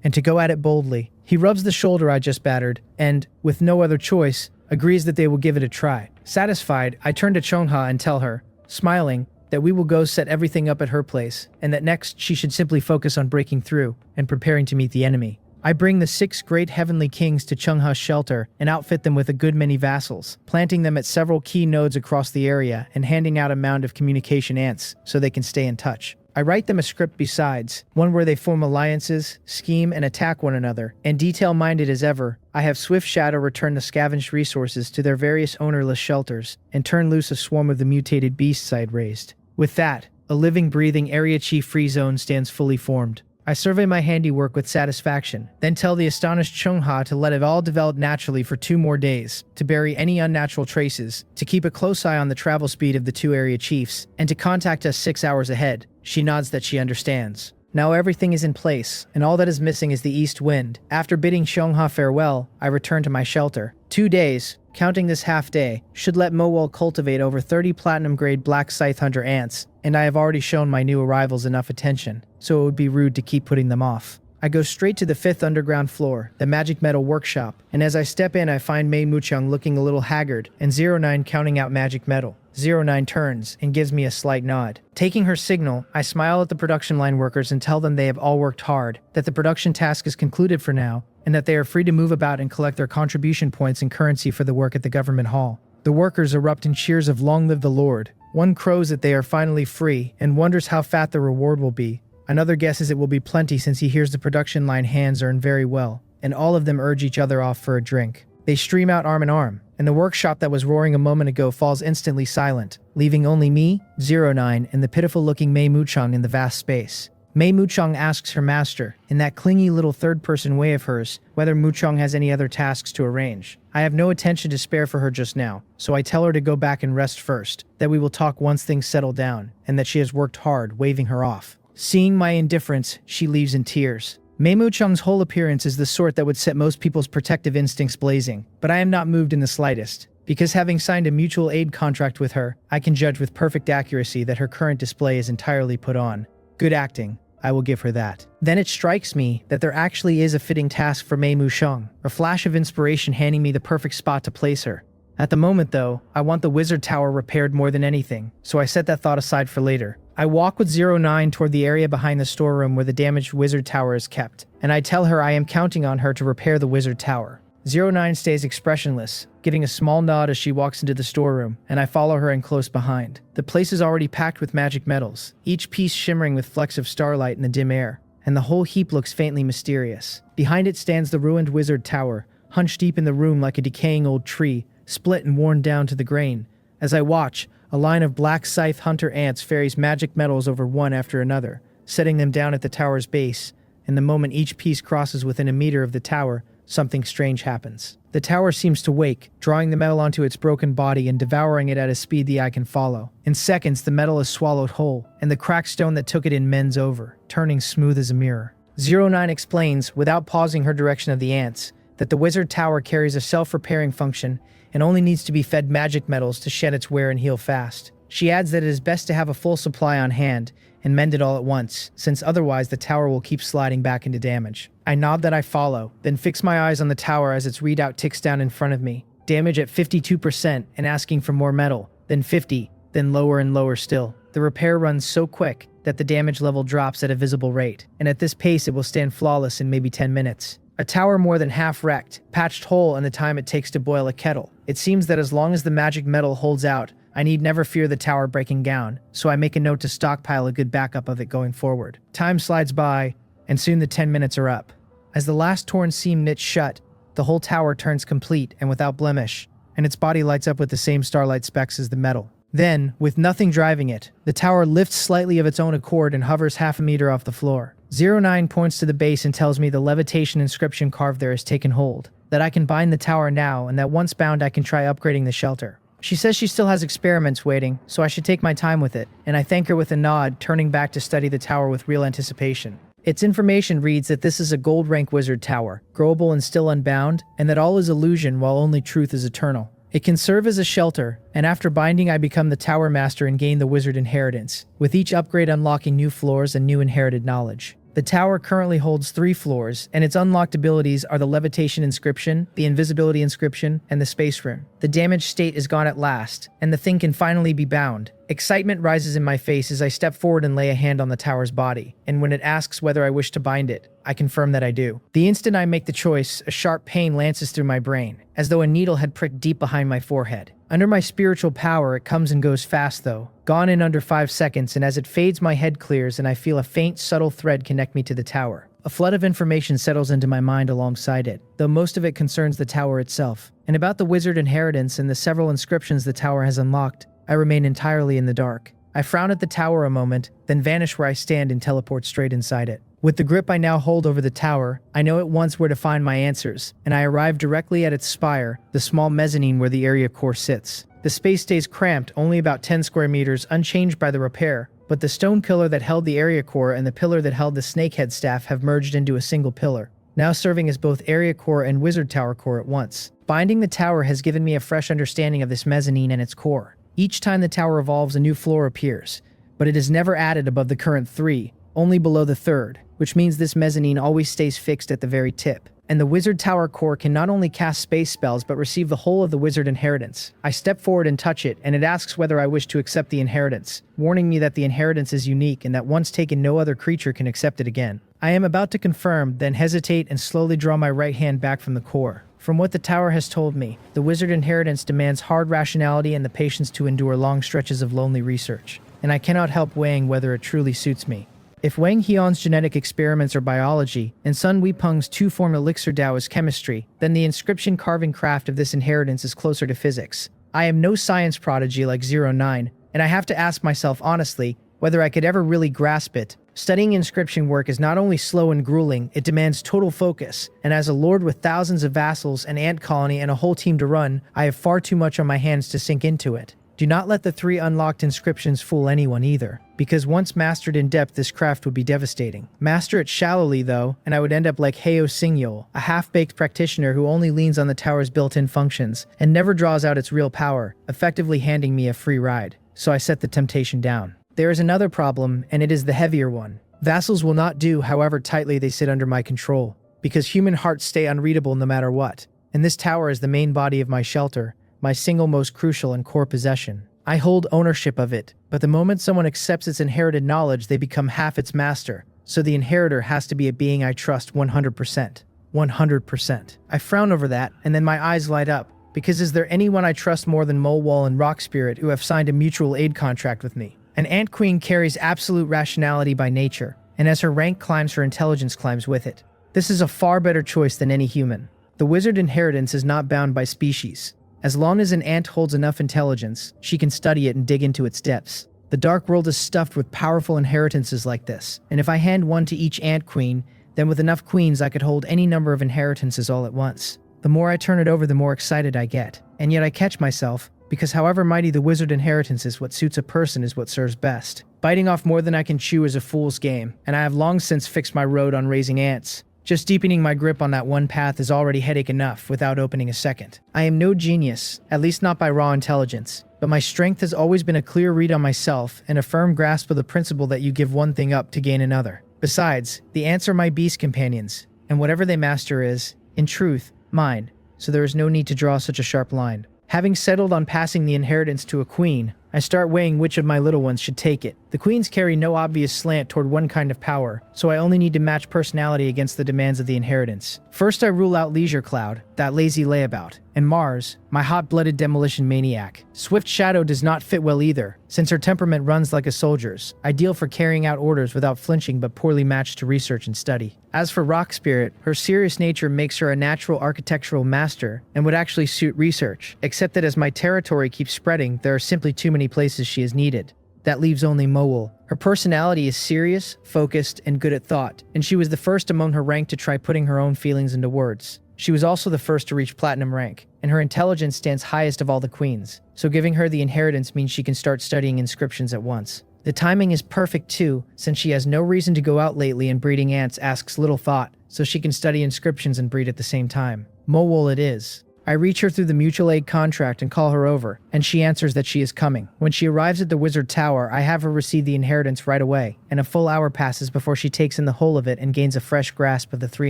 And to go at it boldly, he rubs the shoulder I just battered and, with no other choice, agrees that they will give it a try. Satisfied, I turn to Chungha and tell her, smiling, that we will go set everything up at her place, and that next she should simply focus on breaking through and preparing to meet the enemy. I bring the 6 great heavenly kings to Chungha's shelter and outfit them with a good many vassals, planting them at several key nodes across the area and handing out a mound of communication ants so they can stay in touch. I write them a script besides, one where they form alliances, scheme, and attack one another, and detail-minded as ever, I have Swift Shadow return the scavenged resources to their various ownerless shelters and turn loose a swarm of the mutated beasts I had raised. With that, a living, breathing area chief free zone stands fully formed. I survey my handiwork with satisfaction, then tell the astonished Chungha to let it all develop naturally for 2 more days, to bury any unnatural traces, to keep a close eye on the travel speed of the 2 area chiefs, and to contact us 6 hours ahead. She nods that she understands. Now everything is in place, and all that is missing is the east wind. After bidding Chungha farewell, I return to my shelter. 2 days, counting this half day, should let Mowal cultivate over 30 platinum-grade black scythe hunter ants, and I have already shown my new arrivals enough attention, so it would be rude to keep putting them off. I go straight to the 5th underground floor, the magic metal workshop, and as I step in I find Mei Muchang looking a little haggard, and 09 counting out magic metal. 09 turns and gives me a slight nod. Taking her signal, I smile at the production line workers and tell them they have all worked hard, that the production task is concluded for now, and that they are free to move about and collect their contribution points and currency for the work at the government hall. The workers erupt in cheers of "Long live the Lord." One crows that they are finally free and wonders how fat the reward will be. Another guesses it will be plenty since he hears the production line hands earn very well, and all of them urge each other off for a drink. They stream out arm in arm, and the workshop that was roaring a moment ago falls instantly silent, leaving only me, 09, and the pitiful-looking Mei Muchang in the vast space. Mei Muchang asks her master, in that clingy little third-person way of hers, whether Muchang has any other tasks to arrange. I have no attention to spare for her just now, so I tell her to go back and rest first, that we will talk once things settle down, and that she has worked hard, waving her off. Seeing my indifference, she leaves in tears. Mei Muchang's whole appearance is the sort that would set most people's protective instincts blazing, but I am not moved in the slightest, because having signed a mutual aid contract with her, I can judge with perfect accuracy that her current display is entirely put on. Good acting. I will give her that. Then it strikes me that there actually is a fitting task for Mei Muchang, a flash of inspiration handing me the perfect spot to place her. At the moment, though, I want the wizard tower repaired more than anything, so I set that thought aside for later. I walk with 09 toward the area behind the storeroom where the damaged wizard tower is kept, and I tell her I am counting on her to repair the wizard tower. 09 stays expressionless, giving a small nod as she walks into the storeroom, and I follow her in close behind. The place is already packed with magic metals, each piece shimmering with flecks of starlight in the dim air, and the whole heap looks faintly mysterious. Behind it stands the ruined wizard tower, hunched deep in the room like a decaying old tree, split and worn down to the grain. As I watch, a line of black scythe hunter ants ferries magic metals over one after another, setting them down at the tower's base, and the moment each piece crosses within a meter of the tower, something strange happens. The tower seems to wake, drawing the metal onto its broken body and devouring it at a speed the eye can follow. In seconds, the metal is swallowed whole, and the cracked stone that took it in mends over, turning smooth as a mirror. 09 explains, without pausing her direction of the ants, that the wizard tower carries a self-repairing function and only needs to be fed magic metals to shed its wear and heal fast. She adds that it is best to have a full supply on hand and mend it all at once, since otherwise the tower will keep sliding back into damage. I nod that I follow, then fix my eyes on the tower as its readout ticks down in front of me. Damage at 52% and asking for more metal, then 50, then lower and lower still. The repair runs so quick that the damage level drops at a visible rate, and at this pace it will stand flawless in maybe 10 minutes. A tower more than half wrecked, patched whole in the time it takes to boil a kettle. It seems that as long as the magic metal holds out, I need never fear the tower breaking down, so I make a note to stockpile a good backup of it going forward. Time slides by, and soon the 10 minutes are up. As the last torn seam knits shut, the whole tower turns complete and without blemish, and its body lights up with the same starlight specks as the metal. Then, with nothing driving it, the tower lifts slightly of its own accord and hovers half a meter off the floor. 09 points to the base and tells me the levitation inscription carved there has taken hold, that I can bind the tower now, and that once bound I can try upgrading the shelter. She says she still has experiments waiting, so I should take my time with it, and I thank her with a nod, turning back to study the tower with real anticipation. Its information reads that this is a gold rank wizard tower, growable and still unbound, and that all is illusion while only truth is eternal. It can serve as a shelter, and after binding I become the tower master and gain the wizard inheritance, with each upgrade unlocking new floors and new inherited knowledge. The tower currently holds 3 floors, and its unlocked abilities are the levitation inscription, the invisibility inscription, and the space room. The damaged state is gone at last, and the thing can finally be bound. Excitement rises in my face as I step forward and lay a hand on the tower's body, and when it asks whether I wish to bind it, I confirm that I do. The instant I make the choice, a sharp pain lances through my brain, as though a needle had pricked deep behind my forehead. Under my spiritual power, it comes and goes fast though, gone in under 5 seconds, and as it fades my head clears and I feel a faint, subtle thread connect me to the tower. A flood of information settles into my mind alongside it, though most of it concerns the tower itself. And about the wizard inheritance and the several inscriptions the tower has unlocked, I remain entirely in the dark. I frown at the tower a moment, then vanish where I stand and teleport straight inside it. With the grip I now hold over the tower, I know at once where to find my answers, and I arrive directly at its spire, the small mezzanine where the area core sits. The space stays cramped, only about 10 square meters, unchanged by the repair, but the stone pillar that held the area core and the pillar that held the snakehead staff have merged into a single pillar, now serving as both area core and wizard tower core at once. Binding the tower has given me a fresh understanding of this mezzanine and its core. Each time the tower evolves, a new floor appears, but it is never added above the current 3, only below the 3rd, which means this mezzanine always stays fixed at the very tip. And the wizard tower core can not only cast space spells but receive the whole of the wizard inheritance. I step forward and touch it, and it asks whether I wish to accept the inheritance, warning me that the inheritance is unique and that once taken no other creature can accept it again. I am about to confirm, then hesitate and slowly draw my right hand back from the core. From what the tower has told me, the wizard inheritance demands hard rationality and the patience to endure long stretches of lonely research, and I cannot help weighing whether it truly suits me. If Wang Hyun's genetic experiments are biology, and Sun Weipeng's two-form elixir Dao is chemistry, then the inscription carving craft of this inheritance is closer to physics. I am no science prodigy like 09, and I have to ask myself honestly whether I could ever really grasp it. Studying inscription work is not only slow and grueling, it demands total focus, and as a lord with thousands of vassals, an ant colony, and a whole team to run, I have far too much on my hands to sink into it. Do not let the 3 unlocked inscriptions fool anyone either, because once mastered in depth this craft would be devastating. Master it shallowly though, and I would end up like Heo Singyol, a half-baked practitioner who only leans on the tower's built-in functions, and never draws out its real power, effectively handing me a free ride. So I set the temptation down. There is another problem, and it is the heavier one. Vassals will not do however tightly they sit under my control, because human hearts stay unreadable no matter what, and this tower is the main body of my shelter, my single most crucial and core possession. I hold ownership of it, but the moment someone accepts its inherited knowledge, they become half its master, so the inheritor has to be a being I trust 100%. 100%. I frown over that, and then my eyes light up, because is there anyone I trust more than Molewall and Rock Spirit who have signed a mutual aid contract with me? An Ant Queen carries absolute rationality by nature, and as her rank climbs, her intelligence climbs with it. This is a far better choice than any human. The wizard inheritance is not bound by species. As long as an ant holds enough intelligence, she can study it and dig into its depths. The dark world is stuffed with powerful inheritances like this, and if I hand one to each ant queen, then with enough queens I could hold any number of inheritances all at once. The more I turn it over, the more excited I get. And yet I catch myself, because however mighty the wizard inheritance is, what suits a person is what serves best. Biting off more than I can chew is a fool's game, and I have long since fixed my road on raising ants. Just deepening my grip on that one path is already headache enough without opening a second. I am no genius, at least not by raw intelligence, but my strength has always been a clear read on myself and a firm grasp of the principle that you give one thing up to gain another. Besides, the ants are my beast companions, and whatever they master is, in truth, mine, so there is no need to draw such a sharp line. Having settled on passing the inheritance to a queen, I start weighing which of my little ones should take it. The queens carry no obvious slant toward one kind of power, so I only need to match personality against the demands of the inheritance. First I rule out Leisure Cloud, that lazy layabout, and Mars, my hot-blooded demolition maniac. Swift Shadow does not fit well either, since her temperament runs like a soldier's, ideal for carrying out orders without flinching but poorly matched to research and study. As for Rock Spirit, her serious nature makes her a natural architectural master and would actually suit research, except that as my territory keeps spreading, there are simply too many places she is needed. That leaves only Moel. Her personality is serious, focused, and good at thought, and she was the first among her rank to try putting her own feelings into words. She was also the first to reach platinum rank, and her intelligence stands highest of all the queens, so giving her the inheritance means she can start studying inscriptions at once. The timing is perfect too, since she has no reason to go out lately and breeding ants asks little thought, so she can study inscriptions and breed at the same time. Mole it is. I reach her through the mutual aid contract and call her over, and she answers that she is coming. When she arrives at the wizard tower, I have her receive the inheritance right away, and a full hour passes before she takes in the whole of it and gains a fresh grasp of the 3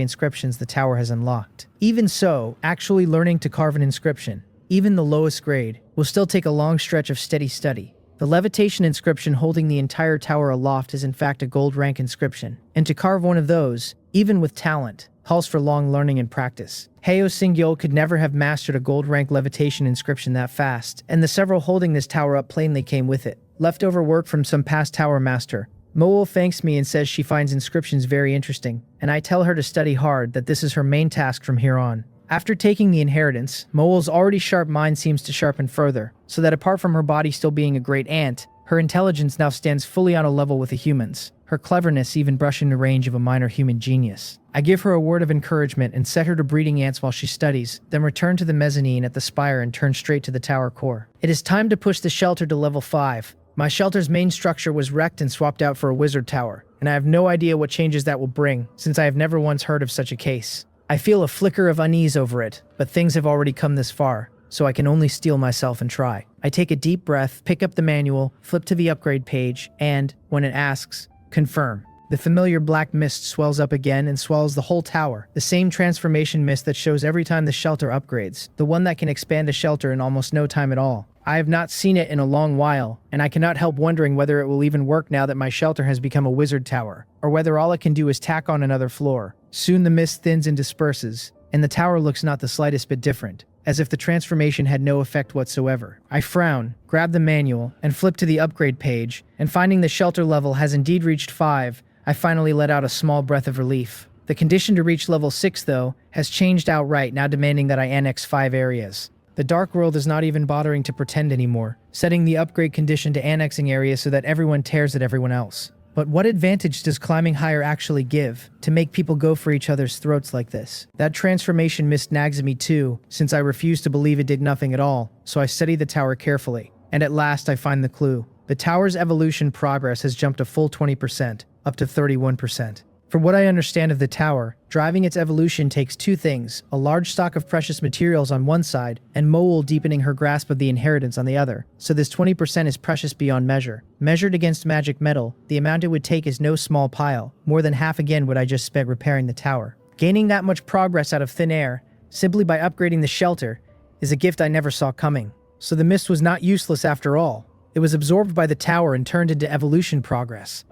inscriptions the tower has unlocked. Even so, actually learning to carve an inscription, even the lowest grade, will still take a long stretch of steady study. The levitation inscription holding the entire tower aloft is in fact a gold rank inscription, and to carve one of those, even with talent, calls for long learning and practice. Heo Singyol could never have mastered a gold rank levitation inscription that fast, and the several holding this tower up plainly came with it. Leftover work from some past tower master. Moel thanks me and says she finds inscriptions very interesting, and I tell her to study hard, that this is her main task from here on. After taking the inheritance, Moel's already sharp mind seems to sharpen further, so that apart from her body still being a great ant, her intelligence now stands fully on a level with the humans, her cleverness even brushing the range of a minor human genius. I give her a word of encouragement and set her to breeding ants while she studies, then return to the mezzanine at the spire and turn straight to the tower core. It is time to push the shelter to level 5. My shelter's main structure was wrecked and swapped out for a wizard tower, and I have no idea what changes that will bring, since I have never once heard of such a case. I feel a flicker of unease over it, but things have already come this far, so I can only steel myself and try. I take a deep breath, pick up the manual, flip to the upgrade page, and, when it asks, confirm. The familiar black mist swells up again and swallows the whole tower, the same transformation mist that shows every time the shelter upgrades, the one that can expand a shelter in almost no time at all. I have not seen it in a long while, and I cannot help wondering whether it will even work now that my shelter has become a wizard tower, or whether all it can do is tack on another floor. Soon the mist thins and disperses, and the tower looks not the slightest bit different, as if the transformation had no effect whatsoever. I frown, grab the manual, and flip to the upgrade page, and finding the shelter level has indeed reached 5, I finally let out a small breath of relief. The condition to reach level 6, though, has changed outright, now demanding that I annex 5 areas. The Dark World is not even bothering to pretend anymore, setting the upgrade condition to annexing areas so that everyone tears at everyone else. But what advantage does climbing higher actually give, to make people go for each other's throats like this? That transformation mist nags at me too, since I refuse to believe it did nothing at all, so I study the tower carefully. And at last I find the clue. The tower's evolution progress has jumped a full 20%, up to 31%. From what I understand of the tower, driving its evolution takes 2 things, a large stock of precious materials on one side, and Moel deepening her grasp of the inheritance on the other. So this 20% is precious beyond measure. Measured against magic metal, the amount it would take is no small pile, more than half again what I just spent repairing the tower. Gaining that much progress out of thin air, simply by upgrading the shelter, is a gift I never saw coming. So the mist was not useless after all. It was absorbed by the tower and turned into evolution progress.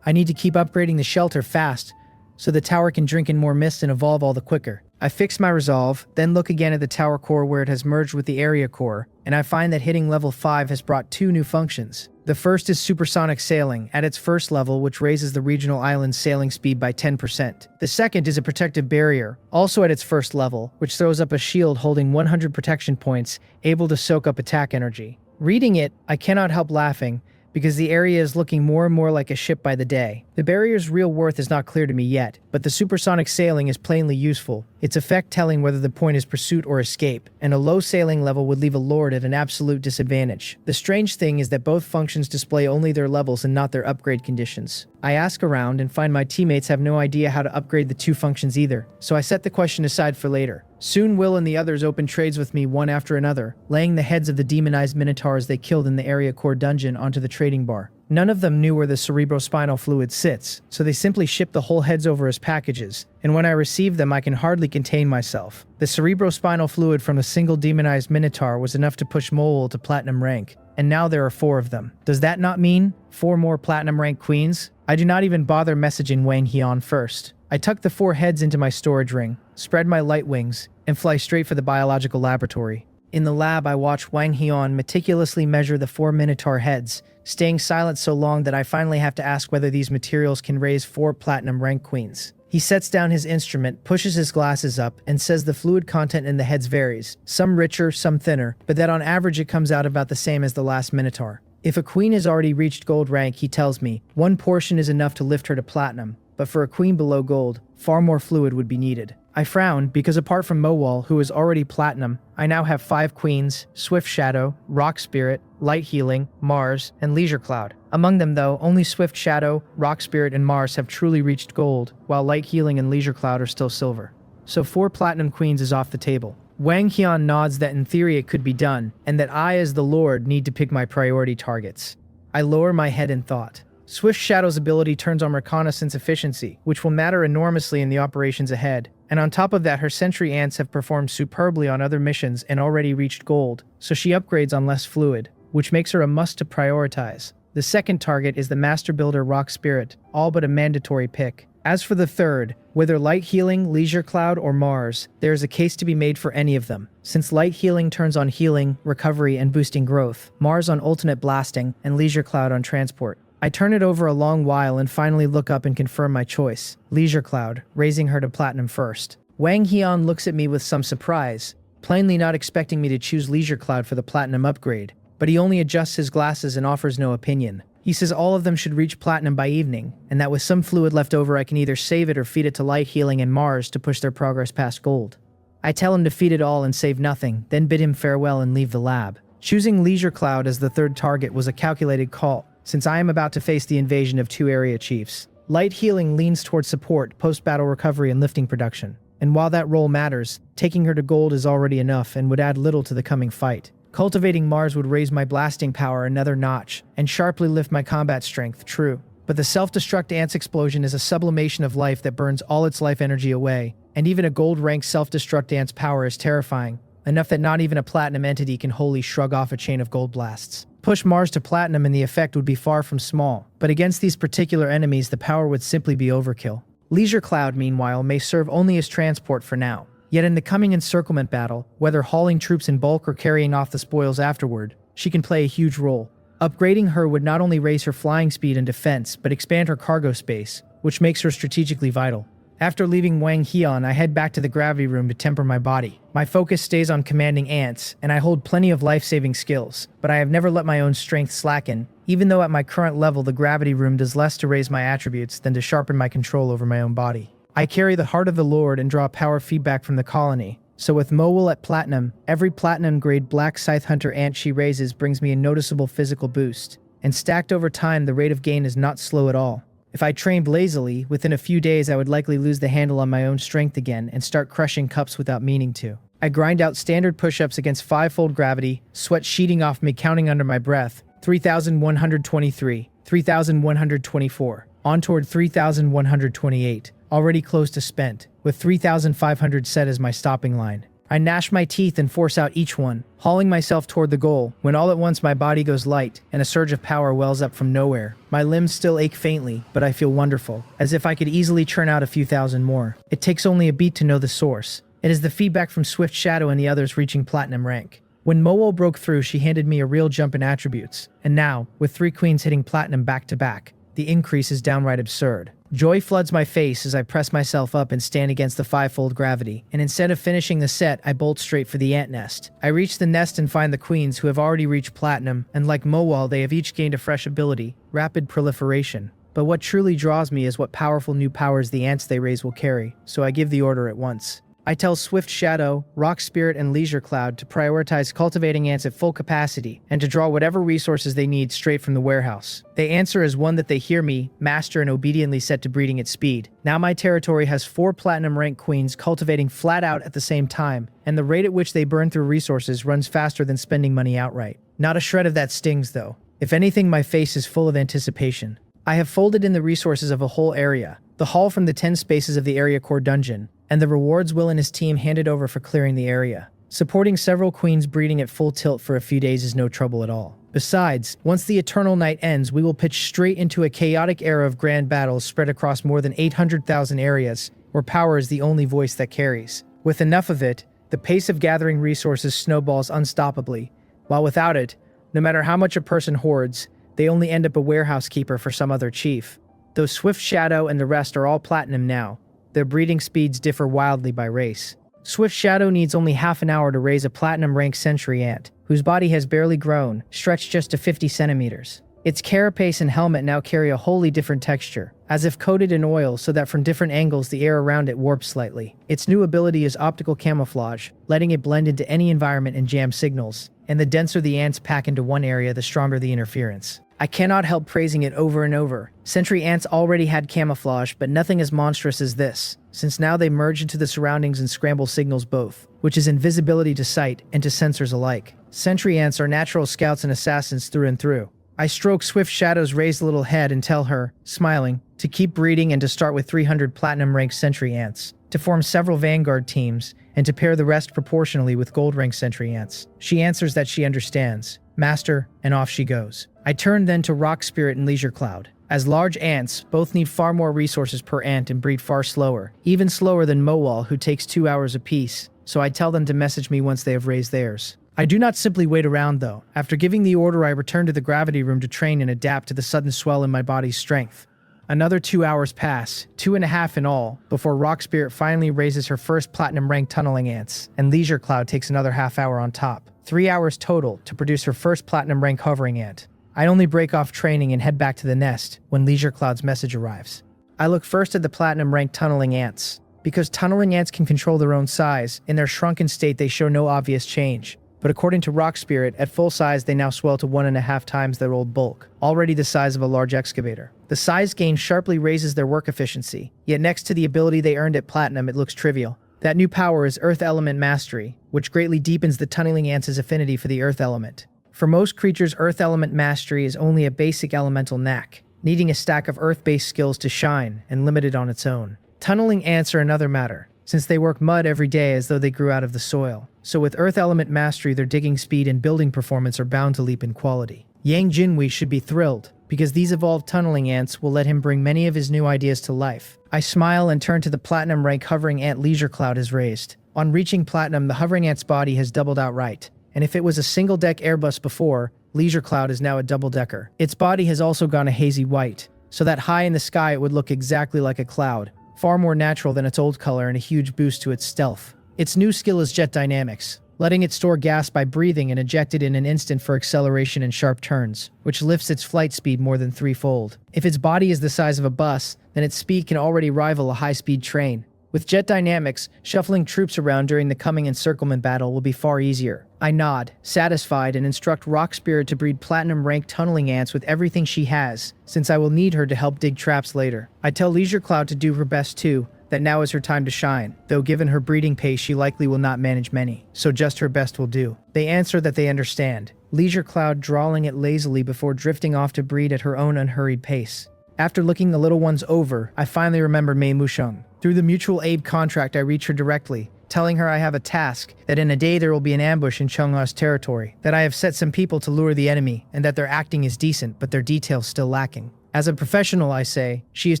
I need to keep upgrading the shelter fast, so the tower can drink in more mist and evolve all the quicker. I fix my resolve, then look again at the tower core where it has merged with the area core, and I find that hitting level 5 has brought 2 new functions. The first is supersonic sailing, at its first level, which raises the regional island's sailing speed by 10%. The second is a protective barrier, also at its first level, which throws up a shield holding 100 protection points, able to soak up attack energy. Reading it, I cannot help laughing, because the area is looking more and more like a ship by the day. The barrier's real worth is not clear to me yet, but the supersonic sailing is plainly useful, its effect telling whether the point is pursuit or escape, and a low sailing level would leave a lord at an absolute disadvantage. The strange thing is that both functions display only their levels and not their upgrade conditions. I ask around and find my teammates have no idea how to upgrade the 2 functions either, so I set the question aside for later. Soon Will and the others open trades with me one after another, laying the heads of the demonized minotaurs they killed in the area core dungeon onto the trading bar. None of them knew where the cerebrospinal fluid sits, so they simply shipped the whole heads over as packages, and when I receive them I can hardly contain myself. The cerebrospinal fluid from a single demonized minotaur was enough to push Moel to platinum rank, and now there are 4 of them. Does that not mean 4 more platinum rank queens? I do not even bother messaging Wang Heon first. I tuck the 4 heads into my storage ring, spread my light wings, and fly straight for the biological laboratory. In the lab, I watch Wang Heon meticulously measure the 4 minotaur heads, staying silent so long that I finally have to ask whether these materials can raise 4 platinum rank queens. He sets down his instrument, pushes his glasses up, and says the fluid content in the heads varies, some richer, some thinner, but that on average it comes out about the same as the last minotaur. If a queen has already reached gold rank, he tells me, 1 portion is enough to lift her to platinum, but for a queen below gold, far more fluid would be needed. I frowned because apart from Mowal, who is already platinum, I now have 5 queens, Swift Shadow, Rock Spirit, Light Healing, Mars, and Leisure Cloud. Among them though, only Swift Shadow, Rock Spirit, and Mars have truly reached gold, while Light Healing and Leisure Cloud are still silver. So 4 platinum queens is off the table. Wang Qian nods that in theory it could be done, and that I as the Lord need to pick my priority targets. I lower my head in thought. Swift Shadow's ability turns on reconnaissance efficiency, which will matter enormously in the operations ahead. And on top of that, her sentry ants have performed superbly on other missions and already reached gold, so she upgrades on less fluid, which makes her a must to prioritize. The second target is the Master Builder Rock Spirit, all but a mandatory pick. As for the third, whether Light Healing, Leisure Cloud, or Mars, there is a case to be made for any of them. Since Light Healing turns on healing, recovery, and boosting growth, Mars on ultimate blasting, and Leisure Cloud on transport. I turn it over a long while and finally look up and confirm my choice, Leisure Cloud, raising her to platinum first. Wang Qian looks at me with some surprise, plainly not expecting me to choose Leisure Cloud for the platinum upgrade, but he only adjusts his glasses and offers no opinion. He says all of them should reach platinum by evening, and that with some fluid left over I can either save it or feed it to Light Healing and Mars to push their progress past gold. I tell him to feed it all and save nothing, then bid him farewell and leave the lab. Choosing Leisure Cloud as the third target was a calculated call, since I am about to face the invasion of 2 area chiefs. Light Healing leans towards support, post-battle recovery, and lifting production. And while that role matters, taking her to gold is already enough and would add little to the coming fight. Cultivating Mars would raise my blasting power another notch, and sharply lift my combat strength, true. But the self-destruct ants explosion is a sublimation of life that burns all its life energy away, and even a gold-ranked self-destruct ant's power is terrifying, enough that not even a platinum entity can wholly shrug off a chain of gold blasts. Push Mars to platinum and the effect would be far from small, but against these particular enemies the power would simply be overkill. Leisure Cloud, meanwhile, may serve only as transport for now. Yet in the coming encirclement battle, whether hauling troops in bulk or carrying off the spoils afterward, she can play a huge role. Upgrading her would not only raise her flying speed and defense, but expand her cargo space, which makes her strategically vital. After leaving Wang Qian, I head back to the gravity room to temper my body. My focus stays on commanding ants, and I hold plenty of life-saving skills, but I have never let my own strength slacken, even though at my current level the gravity room does less to raise my attributes than to sharpen my control over my own body. I carry the Heart of the Lord and draw power feedback from the colony, so with Mowal at platinum, every platinum-grade black scythe hunter ant she raises brings me a noticeable physical boost, and stacked over time the rate of gain is not slow at all. If I trained lazily, within a few days I would likely lose the handle on my own strength again and start crushing cups without meaning to. I grind out standard push-ups against 5-fold gravity, sweat sheeting off me counting under my breath, 3,123, 3,124, on toward 3,128, already close to spent, with 3,500 set as my stopping line. I gnash my teeth and force out each one, hauling myself toward the goal, when all at once my body goes light, and a surge of power wells up from nowhere. My limbs still ache faintly, but I feel wonderful, as if I could easily churn out a few thousand more. It takes only a beat to know the source. It is the feedback from Swift Shadow and the others reaching platinum rank. When Mowal broke through, she handed me a real jump in attributes, and now, with 3 queens hitting platinum back to back, the increase is downright absurd. Joy floods my face as I press myself up and stand against the 5-fold gravity, and instead of finishing the set, I bolt straight for the ant nest. I reach the nest and find the queens who have already reached platinum, and like Mowal, they have each gained a fresh ability, rapid proliferation. But what truly draws me is what powerful new powers the ants they raise will carry, so I give the order at once. I tell Swift Shadow, Rock Spirit, and Leisure Cloud to prioritize cultivating ants at full capacity and to draw whatever resources they need straight from the warehouse. They answer as one that they hear me, master, and obediently set to breeding at speed. Now my territory has 4 platinum rank queens cultivating flat out at the same time, and the rate at which they burn through resources runs faster than spending money outright. Not a shred of that stings, though. If anything, my face is full of anticipation. I have folded in the resources of a whole area, the haul from the 10 spaces of the area core dungeon, and the rewards Will and his team handed over for clearing the area. Supporting several queens breeding at full tilt for a few days is no trouble at all. Besides, once the eternal night ends, we will pitch straight into a chaotic era of grand battles spread across more than 800,000 areas, where power is the only voice that carries. With enough of it, the pace of gathering resources snowballs unstoppably, while without it, no matter how much a person hoards, they only end up a warehouse keeper for some other chief. Though Swift Shadow and the rest are all platinum now, their breeding speeds differ wildly by race. Swift Shadow needs only half an hour to raise a platinum-ranked sentry ant, whose body has barely grown, stretched just to 50 centimeters. Its carapace and helmet now carry a wholly different texture, as if coated in oil so that from different angles the air around it warps slightly. Its new ability is optical camouflage, letting it blend into any environment and jam signals, and the denser the ants pack into one area, the stronger the interference. I cannot help praising it over and over. Sentry ants already had camouflage, but nothing as monstrous as this, since now they merge into the surroundings and scramble signals both, which is invisibility to sight and to sensors alike. Sentry ants are natural scouts and assassins through and through. I stroke Swift Shadow's raised little head and tell her, smiling, to keep breeding and to start with 300 platinum-ranked sentry ants, to form several vanguard teams, and to pair the rest proportionally with gold-ranked sentry ants. She answers that she understands. Master, and off she goes. I turn then to Rock Spirit and Leisure Cloud. As large ants, both need far more resources per ant and breed far slower, even slower than Mowal, who takes 2 hours apiece, so I tell them to message me once they have raised theirs. I do not simply wait around though. After giving the order, I return to the gravity room to train and adapt to the sudden swell in my body's strength. Another 2 hours pass, 2.5 in all, before Rock Spirit finally raises her first platinum-ranked tunneling ants, and Leisure Cloud takes another half hour on top. 3 hours total to produce her first platinum-ranked hovering ant. I only break off training and head back to the nest when Leisure Cloud's message arrives. I look first at the platinum-ranked tunneling ants. Because tunneling ants can control their own size, in their shrunken state they show no obvious change. But according to Rock Spirit, at full size they now swell to 1.5 times their old bulk, already the size of a large excavator. The size gain sharply raises their work efficiency, yet next to the ability they earned at Platinum it looks trivial. That new power is Earth Element Mastery, which greatly deepens the tunneling ants' affinity for the Earth Element. For most creatures, Earth Element Mastery is only a basic elemental knack, needing a stack of Earth-based skills to shine, and limited on its own. Tunneling ants are another matter, since they work mud every day as though they grew out of the soil. So with Earth Element Mastery, their digging speed and building performance are bound to leap in quality. Yang Jinwei should be thrilled, because these evolved tunneling ants will let him bring many of his new ideas to life. I smile and turn to the platinum rank hovering ant Leisure Cloud has raised. On reaching platinum, the hovering ant's body has doubled outright, and if it was a single-deck Airbus before, Leisure Cloud is now a double-decker. Its body has also gone a hazy white, so that high in the sky it would look exactly like a cloud, far more natural than its old color and a huge boost to its stealth. Its new skill is Jet Dynamics, letting it store gas by breathing and eject it in an instant for acceleration and sharp turns, which lifts its flight speed more than threefold. If its body is the size of a bus, then its speed can already rival a high-speed train. With Jet Dynamics, shuffling troops around during the coming encirclement battle will be far easier. I nod, satisfied, and instruct Rock Spirit to breed platinum-ranked tunneling ants with everything she has, since I will need her to help dig traps later. I tell Leisure Cloud to do her best too, that now is her time to shine, though given her breeding pace she likely will not manage many, so just her best will do. They answer that they understand, Leisure Cloud drawling it lazily before drifting off to breed at her own unhurried pace. After looking the little ones over, I finally remember Mei Musheng. Through the mutual aid contract I reach her directly, telling her I have a task, that in a day there will be an ambush in Chengha's territory, that I have set some people to lure the enemy, and that their acting is decent but their details still lacking. As a professional, I say, she is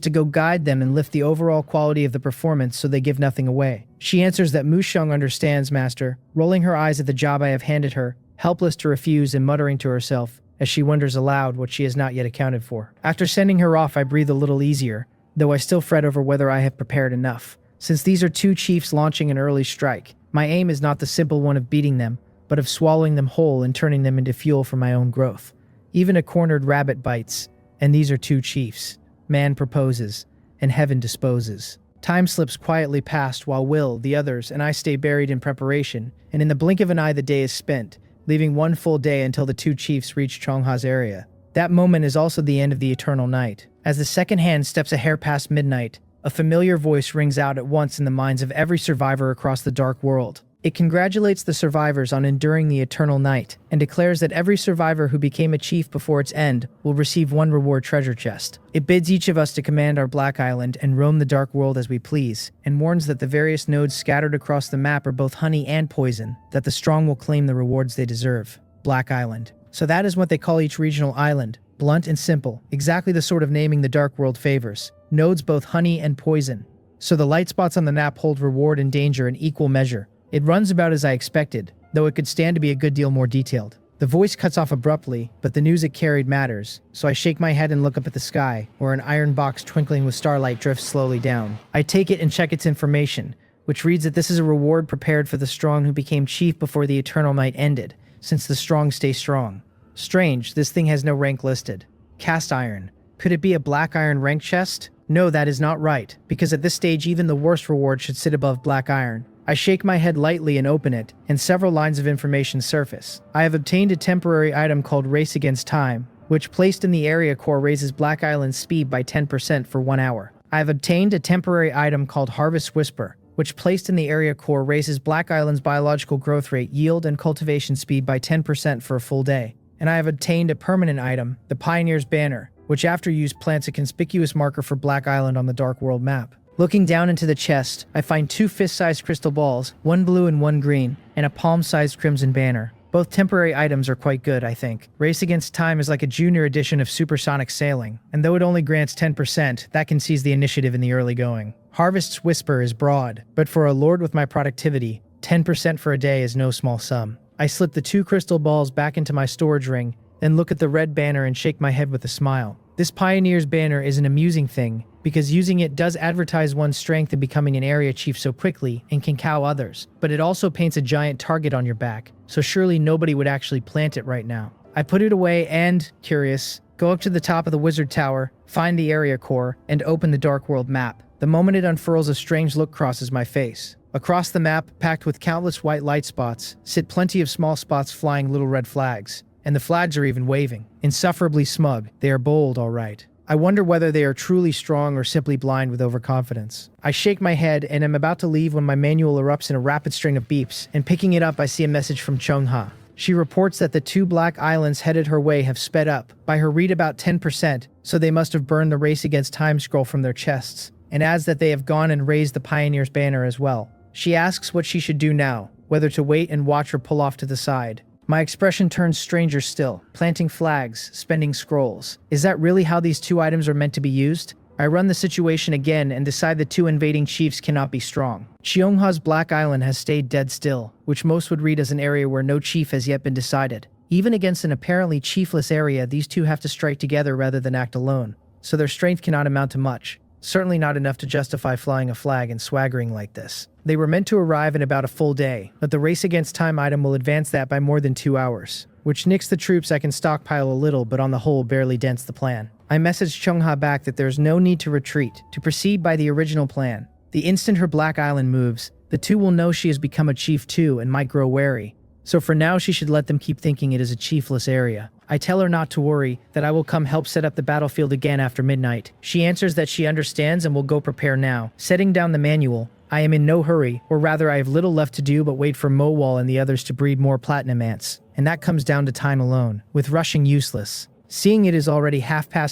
to go guide them and lift the overall quality of the performance so they give nothing away. She answers that Musheng understands, Master, rolling her eyes at the job I have handed her, helpless to refuse and muttering to herself, as she wonders aloud what she has not yet accounted for. After sending her off, I breathe a little easier, though I still fret over whether I have prepared enough. Since these are two chiefs launching an early strike, my aim is not the simple one of beating them, but of swallowing them whole and turning them into fuel for my own growth. Even a cornered rabbit bites, and these are two chiefs. Man proposes, and heaven disposes. Time slips quietly past while Will, the others, and I stay buried in preparation, and in the blink of an eye the day is spent, leaving one full day until the two chiefs reach Chengha's area. That moment is also the end of the eternal night. As the second hand steps a hair past midnight, a familiar voice rings out at once in the minds of every survivor across the dark world. It congratulates the survivors on enduring the eternal night, and declares that every survivor who became a chief before its end will receive one reward treasure chest. It bids each of us to command our Black Island and roam the dark world as we please, and warns that the various nodes scattered across the map are both honey and poison, that the strong will claim the rewards they deserve. Black Island. So that is what they call each regional island. Blunt and simple, exactly the sort of naming the dark world favors. Nodes both honey and poison. So the light spots on the map hold reward and danger in equal measure. It runs about as I expected, though it could stand to be a good deal more detailed. The voice cuts off abruptly, but the news it carried matters, so I shake my head and look up at the sky, where an iron box twinkling with starlight drifts slowly down. I take it and check its information, which reads that this is a reward prepared for the strong who became chief before the eternal night ended, since the strong stay strong. Strange, this thing has no rank listed. Cast iron. Could it be a black iron rank chest? No, that is not right, because at this stage even the worst reward should sit above black iron. I shake my head lightly and open it, and several lines of information surface. I have obtained a temporary item called Race Against Time, which placed in the area core raises Black Island's speed by 10% for 1 hour. I have obtained a temporary item called Harvest Whisper, which placed in the area core raises Black Island's biological growth rate, yield, and cultivation speed by 10% for a full day. And I have obtained a permanent item, the Pioneer's Banner, which after use plants a conspicuous marker for Black Island on the Dark World map. Looking down into the chest, I find 2 fist-sized crystal balls, 1 blue and 1 green, and a palm-sized crimson banner. Both temporary items are quite good, I think. Race Against Time is like a junior edition of supersonic sailing, and though it only grants 10%, that can seize the initiative in the early going. Harvest's Whisper is broad, but for a lord with my productivity, 10% for a day is no small sum. I slip the 2 crystal balls back into my storage ring, then look at the red banner and shake my head with a smile. This Pioneer's Banner is an amusing thing, because using it does advertise one's strength in becoming an area chief so quickly and can cow others, but it also paints a giant target on your back, so surely nobody would actually plant it right now. I put it away and, curious, go up to the top of the wizard tower, find the area core, and open the Dark World map. The moment it unfurls, a strange look crosses my face. Across the map, packed with countless white light spots, sit plenty of small spots flying little red flags. And the flags are even waving. Insufferably smug, they are bold, all right. I wonder whether they are truly strong or simply blind with overconfidence. I shake my head and am about to leave when my manual erupts in a rapid string of beeps, and picking it up I see a message from Chungha. She reports that the 2 black islands headed her way have sped up, by her read about 10%, so they must have burned the Race Against Time scroll from their chests, and adds that they have gone and raised the Pioneer's Banner as well. She asks what she should do now, whether to wait and watch or pull off to the side. My expression turns stranger still, planting flags, spending scrolls. Is that really how these 2 items are meant to be used? I run the situation again and decide the 2 invading chiefs cannot be strong. Cheongha's Black Island has stayed dead still, which most would read as an area where no chief has yet been decided. Even against an apparently chiefless area, these 2 have to strike together rather than act alone, so their strength cannot amount to much. Certainly not enough to justify flying a flag and swaggering like this. They were meant to arrive in about a full day, but the Race Against Time item will advance that by more than 2 hours, which nicks the troops I can stockpile a little, but on the whole barely dents the plan. I message Chungha back that there's no need to retreat, to proceed by the original plan. The instant her Black Island moves, the 2 will know she has become a chief too and might grow wary. So for now she should let them keep thinking it is a chiefless area. I tell her not to worry, that I will come help set up the battlefield again after midnight. She answers that she understands and will go prepare now. Setting down the manual, I am in no hurry, or rather I have little left to do but wait for Mowal and the others to breed more platinum ants. And that comes down to time alone, with rushing useless. Seeing it is already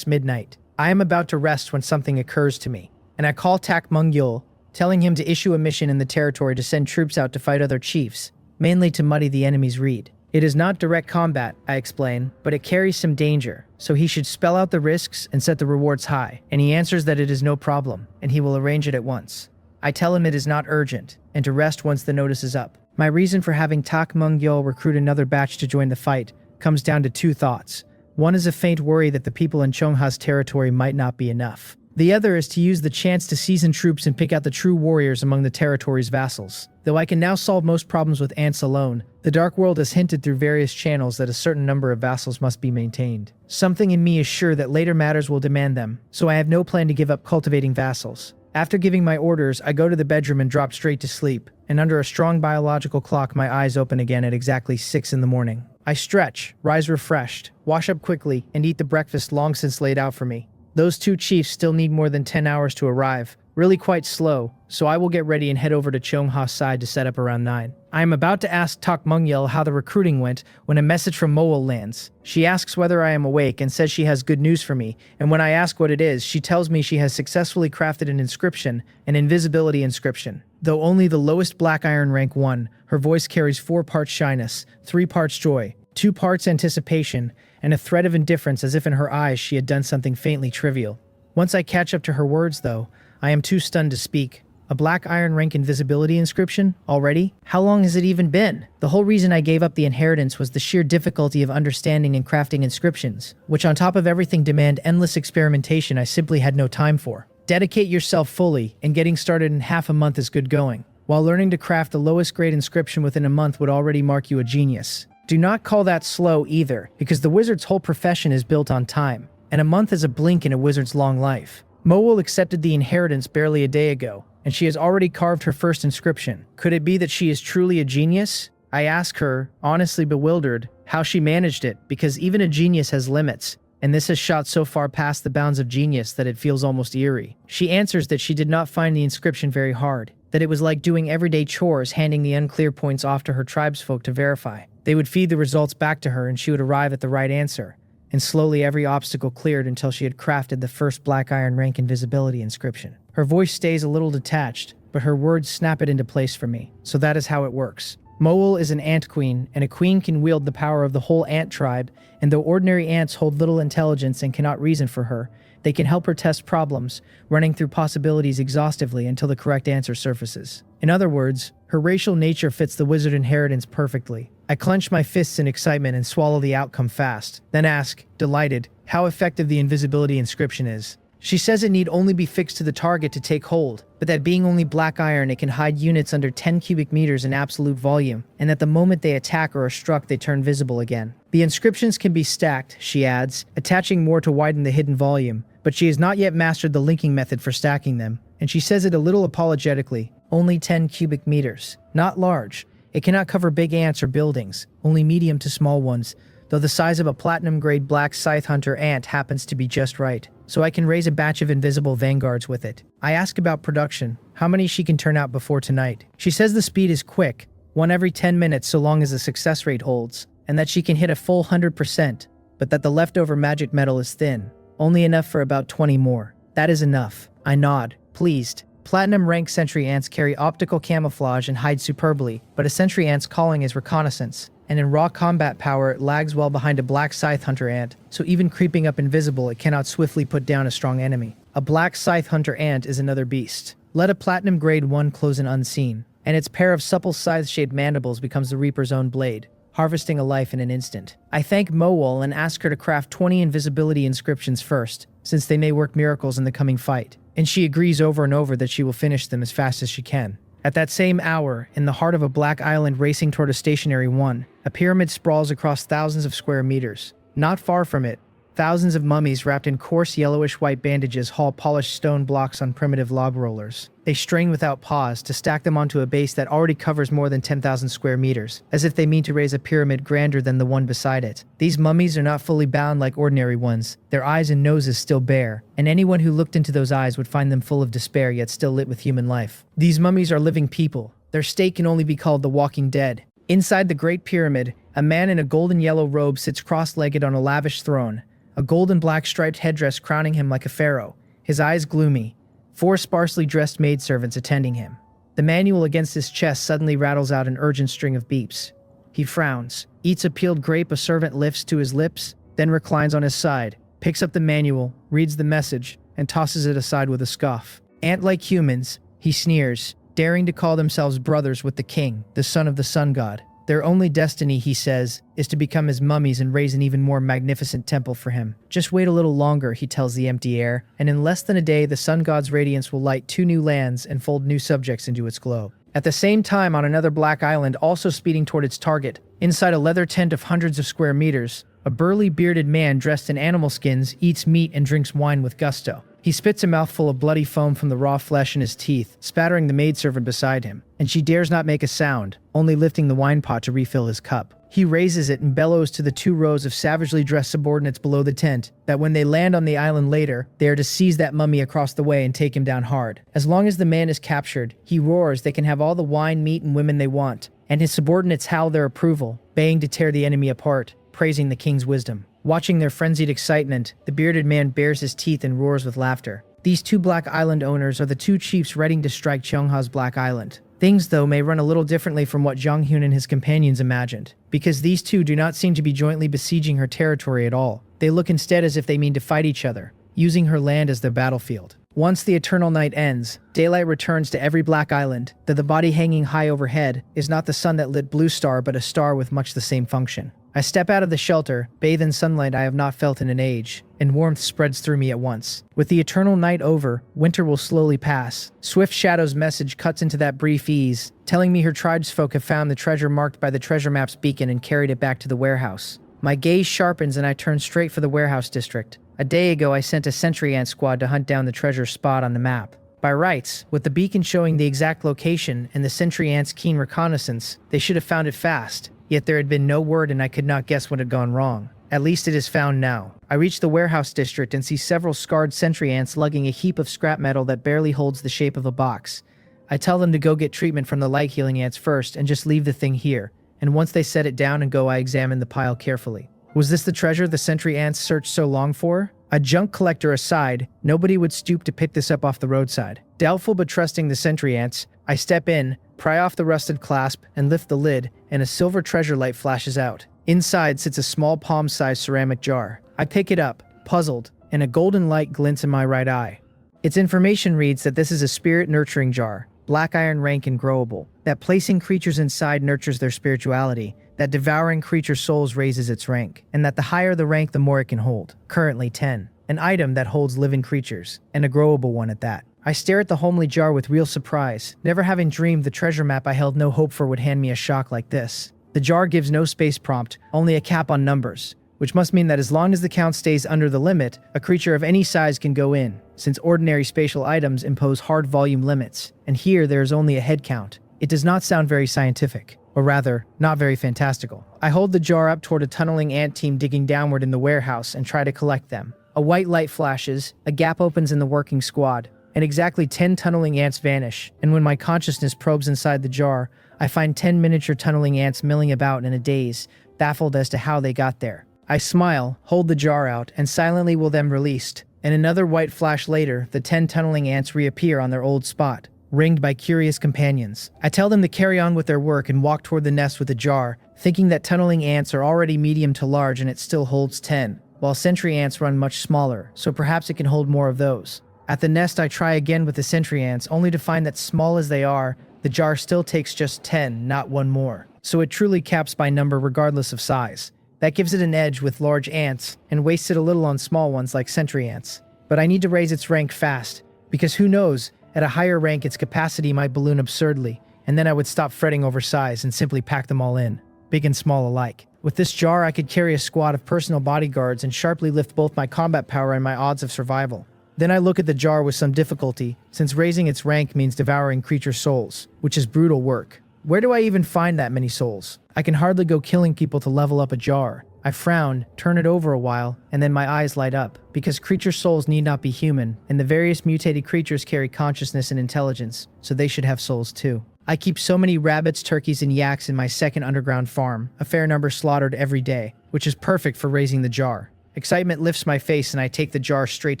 midnight, I am about to rest when something occurs to me, and I call Tak Mungyul, telling him to issue a mission in the territory to send troops out to fight other chiefs, mainly to muddy the enemy's reed. It is not direct combat, I explain, but it carries some danger, so he should spell out the risks and set the rewards high, and he answers that it is no problem, and he will arrange it at once. I tell him it is not urgent, and to rest once the notice is up. My reason for having Tak Mungyul recruit another batch to join the fight comes down to 2 thoughts. One is a faint worry that the people in Chungha's territory might not be enough. The other is to use the chance to season troops and pick out the true warriors among the territory's vassals. Though I can now solve most problems with ants alone, the Dark World has hinted through various channels that a certain number of vassals must be maintained. Something in me is sure that later matters will demand them, so I have no plan to give up cultivating vassals. After giving my orders, I go to the bedroom and drop straight to sleep, and under a strong biological clock my eyes open again at exactly 6 in the morning. I stretch, rise refreshed, wash up quickly, and eat the breakfast long since laid out for me. Those 2 chiefs still need more than 10 hours to arrive, really quite slow, so I will get ready and head over to Chungha's side to set up around 9. I am about to ask Tak Mungyul how the recruiting went when a message from Mowal lands. She asks whether I am awake and says she has good news for me, and when I ask what it is, she tells me she has successfully crafted an inscription, an invisibility inscription. Though only the lowest black iron rank 1, her voice carries 4 parts shyness, 3 parts joy, 2 parts anticipation, and a thread of indifference as if in her eyes she had done something faintly trivial. Once I catch up to her words, though, I am too stunned to speak. A black iron rank invisibility inscription? Already? How long has it even been? The whole reason I gave up the inheritance was the sheer difficulty of understanding and crafting inscriptions, which on top of everything demand endless experimentation I simply had no time for. Dedicate yourself fully, and getting started in half a month is good going, while learning to craft the lowest grade inscription within a month would already mark you a genius. Do not call that slow either, because the wizard's whole profession is built on time. and a month is a blink in a wizard's long life. Moel accepted the inheritance barely a day ago, and she has already carved her first inscription. Could it be that she is truly a genius? I ask her, honestly bewildered, how she managed it, because even a genius has limits, and this has shot so far past the bounds of genius that it feels almost eerie. She answers that she did not find the inscription very hard, that it was like doing everyday chores, handing the unclear points off to her tribesfolk to verify. They would feed the results back to her and she would arrive at the right answer, and slowly every obstacle cleared until she had crafted the first black iron rank invisibility inscription. Her voice stays a little detached, but her words snap it into place for me. So that is how it works. Moel is an ant queen, and a queen can wield the power of the whole ant tribe, and though ordinary ants hold little intelligence and cannot reason for her, they can help her test problems, running through possibilities exhaustively until the correct answer surfaces. In other words, her racial nature fits the wizard inheritance perfectly. I clench my fists in excitement and swallow the outcome fast, then ask, delighted, how effective the invisibility inscription is. She says it need only be fixed to the target to take hold, but that being only black iron, it can hide units under 10 cubic meters in absolute volume, and that the moment they attack or are struck, they turn visible again. The inscriptions can be stacked, she adds, attaching more to widen the hidden volume, but she has not yet mastered the linking method for stacking them, and she says it a little apologetically, only 10 cubic meters. Not large. It cannot cover big ants or buildings, only medium to small ones, though the size of a platinum-grade black scythe hunter ant happens to be just right, so I can raise a batch of invisible vanguards with it. I ask about production, how many she can turn out before tonight. She says the speed is quick, one every 10 minutes so long as the success rate holds, and that she can hit a full 100%, but that the leftover magic metal is thin, only enough for about 20 more. That is enough. I nod, pleased. Platinum rank sentry ants carry optical camouflage and hide superbly, but a sentry ant's calling is reconnaissance, and in raw combat power it lags well behind a black scythe hunter ant, so even creeping up invisible it cannot swiftly put down a strong enemy. A black scythe hunter ant is another beast. Let a platinum grade 1 close in unseen, and its pair of supple scythe-shaped mandibles becomes the reaper's own blade, harvesting a life in an instant. I thank Moel and ask her to craft 20 invisibility inscriptions first, since they may work miracles in the coming fight, and she agrees over and over that she will finish them as fast as she can. At that same hour, in the heart of a black island racing toward a stationary one, a pyramid sprawls across thousands of square meters. Not far from it, thousands of mummies wrapped in coarse yellowish-white bandages haul polished stone blocks on primitive log rollers. They strain without pause to stack them onto a base that already covers more than 10,000 square meters, as if they mean to raise a pyramid grander than the one beside it. These mummies are not fully bound like ordinary ones. Their eyes and noses still bare, and anyone who looked into those eyes would find them full of despair yet still lit with human life. These mummies are living people. Their state can only be called the walking dead. Inside the Great Pyramid, a man in a golden yellow robe sits cross-legged on a lavish throne, a gold and black striped headdress crowning him like a pharaoh, his eyes gloomy, 4 sparsely dressed maidservants attending him. The manual against his chest suddenly rattles out an urgent string of beeps. He frowns, eats a peeled grape a servant lifts to his lips, then reclines on his side, picks up the manual, reads the message, and tosses it aside with a scoff. Ant-like humans, he sneers, daring to call themselves brothers with the king, the son of the sun god. Their only destiny, he says, is to become his mummies and raise an even more magnificent temple for him. Just wait a little longer, he tells the empty air, and in less than a day the sun god's radiance will light 2 new lands and fold new subjects into its globe. At the same time, on another black island, also speeding toward its target, inside a leather tent of hundreds of square meters, a burly bearded man dressed in animal skins eats meat and drinks wine with gusto. He spits a mouthful of bloody foam from the raw flesh in his teeth, spattering the maidservant beside him, and she dares not make a sound, only lifting the wine pot to refill his cup. He raises it and bellows to the 2 rows of savagely dressed subordinates below the tent that when they land on the island later, they are to seize that mummy across the way and take him down hard. As long as the man is captured, he roars they can have all the wine, meat, and women they want, and his subordinates howl their approval, baying to tear the enemy apart, praising the king's wisdom. Watching their frenzied excitement, the bearded man bares his teeth and roars with laughter. These 2 black island owners are the 2 chiefs ready to strike Cheongha's Black Island. Things, though, may run a little differently from what Jong Hyun and his companions imagined, because these 2 do not seem to be jointly besieging her territory at all. They look instead as if they mean to fight each other, using her land as their battlefield. Once the eternal night ends, daylight returns to every black island, though the body hanging high overhead is not the sun that lit Blue Star but a star with much the same function. I step out of the shelter, bathe in sunlight I have not felt in an age, and warmth spreads through me at once. With the eternal night over, winter will slowly pass. Swift Shadow's message cuts into that brief ease, telling me her tribesfolk have found the treasure marked by the treasure map's beacon and carried it back to the warehouse. My gaze sharpens and I turn straight for the warehouse district. A day ago, I sent a sentry ant squad to hunt down the treasure spot on the map. By rights, with the beacon showing the exact location and the sentry ant's keen reconnaissance, they should have found it fast. Yet there had been no word and I could not guess what had gone wrong. At least it is found now. I reach the warehouse district and see several scarred sentry ants lugging a heap of scrap metal that barely holds the shape of a box. I tell them to go get treatment from the light healing ants first and just leave the thing here. And once they set it down and go, I examine the pile carefully. Was this the treasure the sentry ants searched so long for? A junk collector aside, nobody would stoop to pick this up off the roadside. Doubtful but trusting the sentry ants, I step in, pry off the rusted clasp, and lift the lid, and a silver treasure light flashes out. Inside sits a small palm-sized ceramic jar. I pick it up, puzzled, and a golden light glints in my right eye. Its information reads that this is a spirit nurturing jar, black iron rank and growable, that placing creatures inside nurtures their spirituality, that devouring creature souls raises its rank, and that the higher the rank the more it can hold, currently 10. An item that holds living creatures, and a growable one at that. I stare at the homely jar with real surprise, never having dreamed the treasure map I held no hope for would hand me a shock like this. The jar gives no space prompt, only a cap on numbers, which must mean that as long as the count stays under the limit, a creature of any size can go in, since ordinary spatial items impose hard volume limits, and here there is only a head count. It does not sound very scientific, or rather, not very fantastical. I hold the jar up toward a tunneling ant team digging downward in the warehouse and try to collect them. A white light flashes, a gap opens in the working squad, and exactly 10 tunneling ants vanish, and when my consciousness probes inside the jar, I find 10 miniature tunneling ants milling about in a daze, baffled as to how they got there. I smile, hold the jar out, and silently will them released, and another white flash later, the 10 tunneling ants reappear on their old spot, ringed by curious companions. I tell them to carry on with their work and walk toward the nest with the jar, thinking that tunneling ants are already medium to large and it still holds 10, while sentry ants run much smaller, so perhaps it can hold more of those. At the nest, I try again with the sentry ants, only to find that small as they are, the jar still takes just 10, not one more. So it truly caps by number regardless of size. That gives it an edge with large ants, and wastes it a little on small ones like sentry ants. But I need to raise its rank fast, because who knows, at a higher rank its capacity might balloon absurdly, and then I would stop fretting over size and simply pack them all in, big and small alike. With this jar, I could carry a squad of personal bodyguards and sharply lift both my combat power and my odds of survival. Then I look at the jar with some difficulty, since raising its rank means devouring creature souls, which is brutal work. Where do I even find that many souls? I can hardly go killing people to level up a jar. I frown, turn it over a while, and then my eyes light up, because creature souls need not be human, and the various mutated creatures carry consciousness and intelligence, so they should have souls too. I keep so many rabbits, turkeys, and yaks in my second underground farm, a fair number slaughtered every day, which is perfect for raising the jar. Excitement lifts my face and I take the jar straight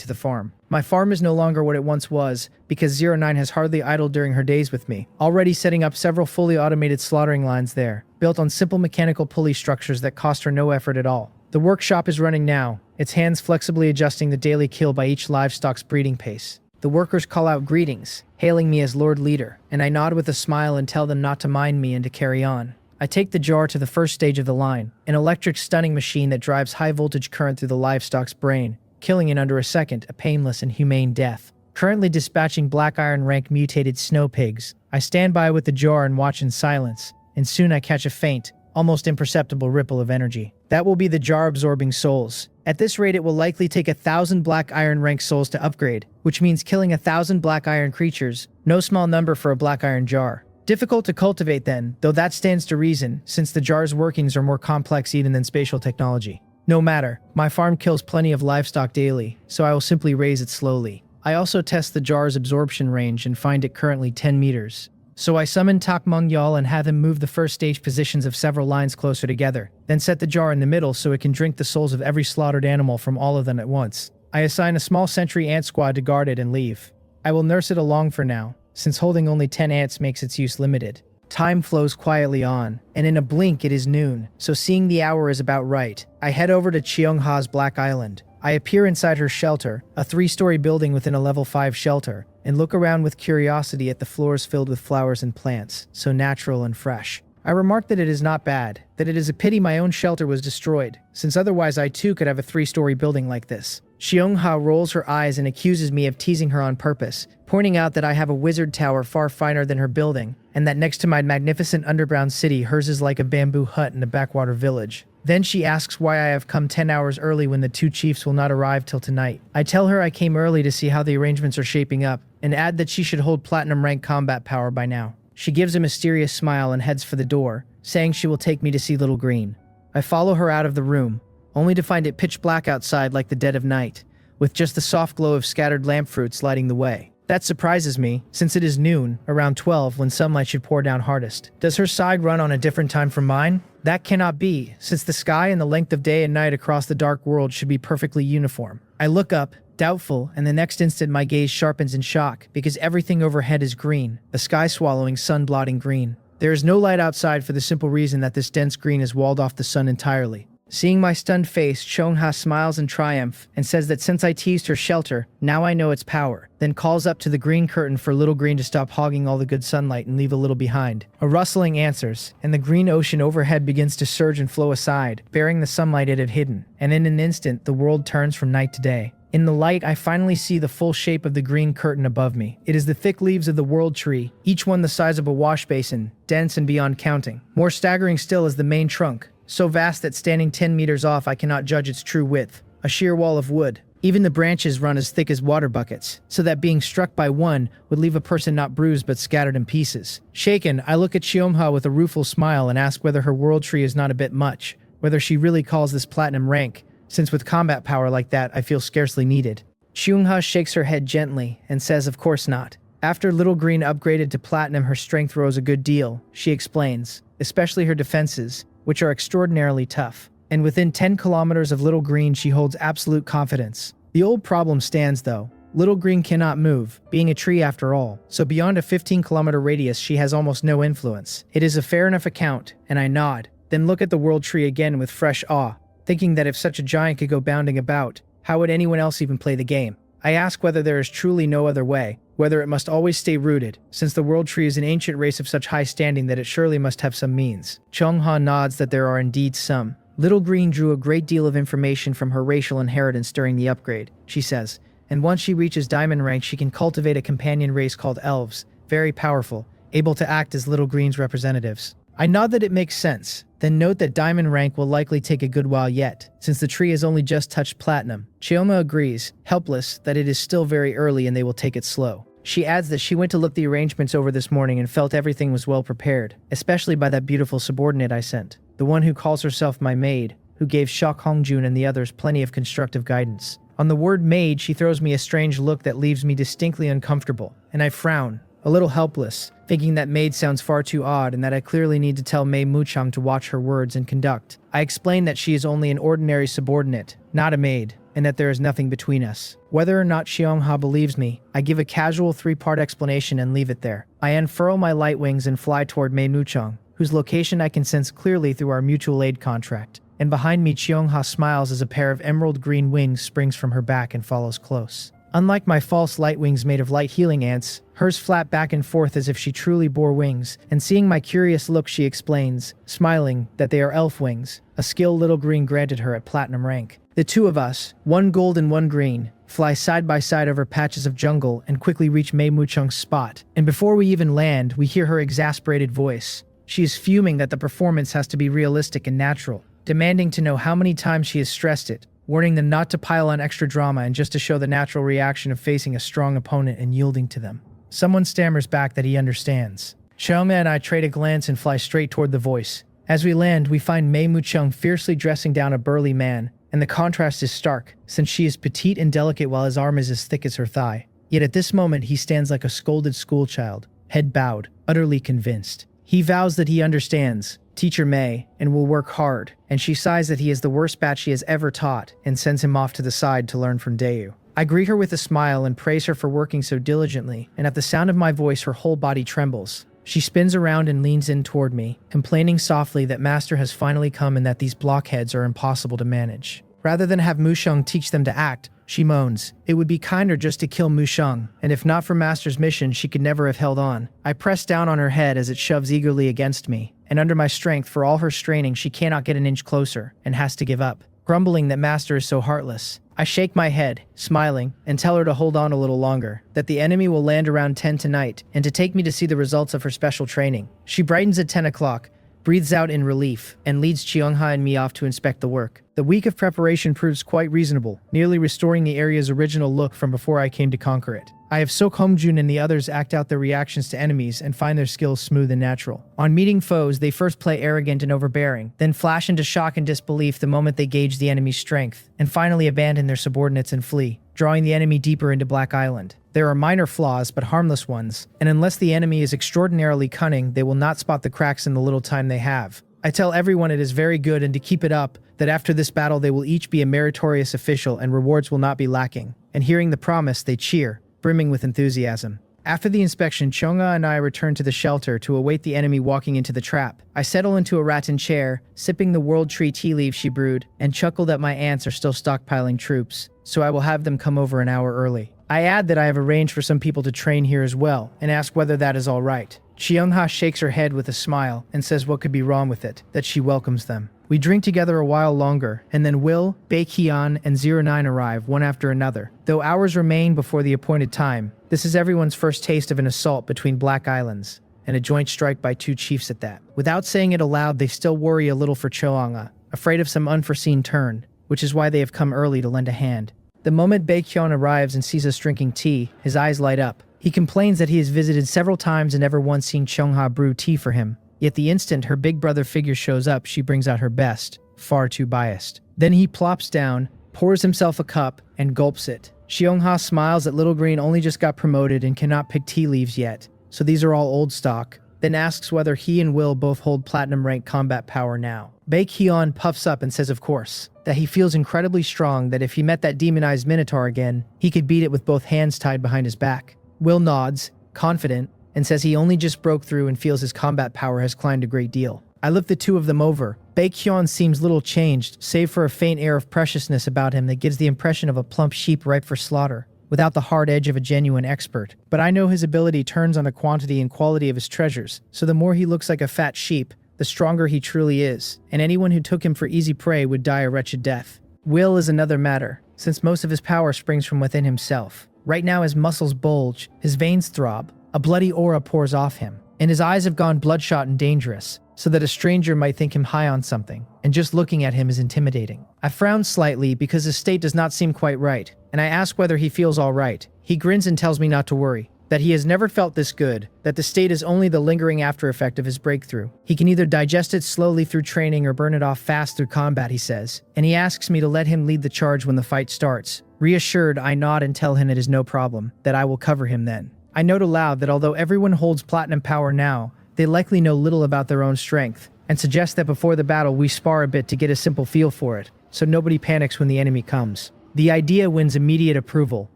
to the farm. My farm is no longer what it once was, because 09 has hardly idled during her days with me, already setting up several fully automated slaughtering lines there, built on simple mechanical pulley structures that cost her no effort at all. The workshop is running now, its hands flexibly adjusting the daily kill by each livestock's breeding pace. The workers call out greetings, hailing me as Lord Leader, and I nod with a smile and tell them not to mind me and to carry on. I take the jar to the first stage of the line, an electric stunning machine that drives high-voltage current through the livestock's brain, killing in under a second, a painless and humane death. Currently dispatching black iron rank mutated snow pigs, I stand by with the jar and watch in silence, and soon I catch a faint, almost imperceptible ripple of energy. That will be the jar absorbing souls. At this rate, it will likely take 1,000 black iron rank souls to upgrade, which means killing 1,000 black iron creatures, no small number for a black iron jar. Difficult to cultivate then, though that stands to reason, since the jar's workings are more complex even than spatial technology. No matter, my farm kills plenty of livestock daily, so I will simply raise it slowly. I also test the jar's absorption range and find it currently 10 meters. So I summon Takmung Yal and have him move the first stage positions of several lines closer together, then set the jar in the middle so it can drink the souls of every slaughtered animal from all of them at once. I assign a small sentry ant squad to guard it and leave. I will nurse it along for now, since holding only 10 ants makes its use limited. Time flows quietly on, and in a blink it is noon, so seeing the hour is about right. I head over to Cheongha's Black Island. I appear inside her shelter, a 3-story building within a level 5 shelter, and look around with curiosity at the floors filled with flowers and plants, so natural and fresh. I remark that it is not bad, that it is a pity my own shelter was destroyed, since otherwise I too could have a 3-story building like this. Cheongha rolls her eyes and accuses me of teasing her on purpose, pointing out that I have a wizard tower far finer than her building, and that next to my magnificent underground city hers is like a bamboo hut in a backwater village. Then she asks why I have come 10 hours early when the two chiefs will not arrive till tonight. I tell her I came early to see how the arrangements are shaping up, and add that she should hold platinum rank combat power by now. She gives a mysterious smile and heads for the door, saying she will take me to see Little Green. I follow her out of the room, only to find it pitch black outside like the dead of night, with just the soft glow of scattered lamp fruits lighting the way. That surprises me, since it is noon, around 12, when sunlight should pour down hardest. Does her side run on a different time from mine? That cannot be, since the sky and the length of day and night across the dark world should be perfectly uniform. I look up, doubtful, and the next instant my gaze sharpens in shock, because everything overhead is green, a sky-swallowing, sun-blotting green. There is no light outside for the simple reason that this dense green has walled off the sun entirely. Seeing my stunned face, Cheongha smiles in triumph and says that since I teased her shelter, now I know its power, then calls up to the green curtain for Little Green to stop hogging all the good sunlight and leave a little behind. A rustling answers, and the green ocean overhead begins to surge and flow aside, bearing the sunlight it had hidden, and in an instant the world turns from night to day. In the light, I finally see the full shape of the green curtain above me. It is the thick leaves of the world tree, each one the size of a wash basin, dense and beyond counting. More staggering still is the main trunk, so vast that standing 10 meters off I cannot judge its true width. A sheer wall of wood. Even the branches run as thick as water buckets, so that being struck by one would leave a person not bruised but scattered in pieces. Shaken, I look at Cheongha with a rueful smile and ask whether her world tree is not a bit much, whether she really calls this platinum rank, since with combat power like that I feel scarcely needed. Cheongha shakes her head gently and says of course not. After Little Green upgraded to platinum, her strength rose a good deal, she explains, especially her defenses, which are extraordinarily tough. And within 10 kilometers of Little Green she holds absolute confidence. The old problem stands though. Little Green cannot move, being a tree after all, so beyond a 15-kilometer radius she has almost no influence. It is a fair enough account, and I nod, then look at the world tree again with fresh awe, thinking that if such a giant could go bounding about, how would anyone else even play the game? I ask whether there is truly no other way, whether it must always stay rooted, since the world tree is an ancient race of such high standing that it surely must have some means. Cheongha nods that there are indeed some. Little Green drew a great deal of information from her racial inheritance during the upgrade, she says, and once she reaches diamond rank she can cultivate a companion race called elves, very powerful, able to act as Little Green's representatives. I nod that it makes sense, then note that diamond rank will likely take a good while yet, since the tree has only just touched platinum. Cheongha agrees, helpless, that it is still very early and they will take it slow. She adds that she went to look the arrangements over this morning and felt everything was well prepared, especially by that beautiful subordinate I sent, the one who calls herself my maid, who gave Shok Hongjun and the others plenty of constructive guidance. On the word maid, she throws me a strange look that leaves me distinctly uncomfortable, and I frown, a little helpless, thinking that maid sounds far too odd and that I clearly need to tell Mei Muchang to watch her words and conduct. I explain that she is only an ordinary subordinate, not a maid, and that there is nothing between us. Whether or not Cheongha believes me, I give a casual 3-part explanation and leave it there. I unfurl my light wings and fly toward Mei Muchang, whose location I can sense clearly through our mutual aid contract. And behind me Cheongha smiles as a pair of emerald green wings springs from her back and follows close. Unlike my false light wings made of light healing ants, hers flap back and forth as if she truly bore wings, and seeing my curious look she explains, smiling, that they are elf wings, a skill Little Green granted her at platinum rank. The two of us, one gold and one green, fly side by side over patches of jungle and quickly reach Mei Muchang's spot, and before we even land, we hear her exasperated voice. She is fuming that the performance has to be realistic and natural, demanding to know how many times she has stressed it, warning them not to pile on extra drama and just to show the natural reaction of facing a strong opponent and yielding to them. Someone stammers back that he understands. Cheongha and I trade a glance and fly straight toward the voice. As we land, we find Mei Muchang fiercely dressing down a burly man, and the contrast is stark, since she is petite and delicate while his arm is as thick as her thigh. Yet at this moment he stands like a scolded schoolchild, head bowed, utterly convinced. He vows that he understands, Teacher Mei, and will work hard, and she sighs that he is the worst batch she has ever taught and sends him off to the side to learn from Dayu. I greet her with a smile and praise her for working so diligently, and at the sound of my voice her whole body trembles. She spins around and leans in toward me, complaining softly that Master has finally come and that these blockheads are impossible to manage. Rather than have Musheng teach them to act, she moans, it would be kinder just to kill Musheng, and if not for Master's mission she could never have held on. I press down on her head as it shoves eagerly against me, and under my strength for all her straining she cannot get an inch closer, and has to give up, grumbling that Master is so heartless. I shake my head, smiling, and tell her to hold on a little longer, that the enemy will land around 10 tonight, and to take me to see the results of her special training. She brightens at 10 o'clock, breathes out in relief, and leads Cheongha and me off to inspect the work. The week of preparation proves quite reasonable, nearly restoring the area's original look from before I came to conquer it. I have Sok Homjun and the others act out their reactions to enemies and find their skills smooth and natural. On meeting foes, they first play arrogant and overbearing, then flash into shock and disbelief the moment they gauge the enemy's strength, and finally abandon their subordinates and flee, drawing the enemy deeper into Black Island. There are minor flaws, but harmless ones, and unless the enemy is extraordinarily cunning, they will not spot the cracks in the little time they have. I tell everyone it is very good and to keep it up, that after this battle they will each be a meritorious official and rewards will not be lacking. And hearing the promise, they cheer, brimming with enthusiasm. After the inspection, Cheongha and I return to the shelter to await the enemy walking into the trap. I settle into a rattan chair, sipping the world tree tea leaf she brewed, and chuckle that my ants are still stockpiling troops, so I will have them come over an hour early. I add that I have arranged for some people to train here as well, and ask whether that is all right. Cheongha shakes her head with a smile and says what could be wrong with it, that she welcomes them. We drink together a while longer, and then Will, Baekhyun, and 09 arrive one after another. Though hours remain before the appointed time, this is everyone's first taste of an assault between Black Islands, and a joint strike by two chiefs at that. Without saying it aloud, they still worry a little for Cheongha, afraid of some unforeseen turn, which is why they have come early to lend a hand. The moment Baekhyun arrives and sees us drinking tea, his eyes light up. He complains that he has visited several times and never once seen Cheongha brew tea for him. Yet the instant her big brother figure shows up, she brings out her best, far too biased. Then he plops down, pours himself a cup, and gulps it. Cheongha smiles that Little Green only just got promoted and cannot pick tea leaves yet, so these are all old stock, then asks whether he and Will both hold platinum rank combat power now. Baekhyun puffs up and says of course, that he feels incredibly strong that if he met that demonized minotaur again, he could beat it with both hands tied behind his back. Will nods, confident, and says he only just broke through and feels his combat power has climbed a great deal. I look the two of them over. Baekhyun seems little changed, save for a faint air of preciousness about him that gives the impression of a plump sheep ripe for slaughter, without the hard edge of a genuine expert. But I know his ability turns on the quantity and quality of his treasures, so the more he looks like a fat sheep, the stronger he truly is, and anyone who took him for easy prey would die a wretched death. Will is another matter, since most of his power springs from within himself. Right now his muscles bulge, his veins throb, a bloody aura pours off him, and his eyes have gone bloodshot and dangerous, so that a stranger might think him high on something, and just looking at him is intimidating. I frown slightly because his state does not seem quite right, and I ask whether he feels all right. He grins and tells me not to worry, that he has never felt this good, that the state is only the lingering after effect of his breakthrough. He can either digest it slowly through training or burn it off fast through combat, he says, and he asks me to let him lead the charge when the fight starts. Reassured, I nod and tell him it is no problem, that I will cover him then. I note aloud that although everyone holds platinum power now, they likely know little about their own strength, and suggest that before the battle we spar a bit to get a simple feel for it, so nobody panics when the enemy comes. The idea wins immediate approval.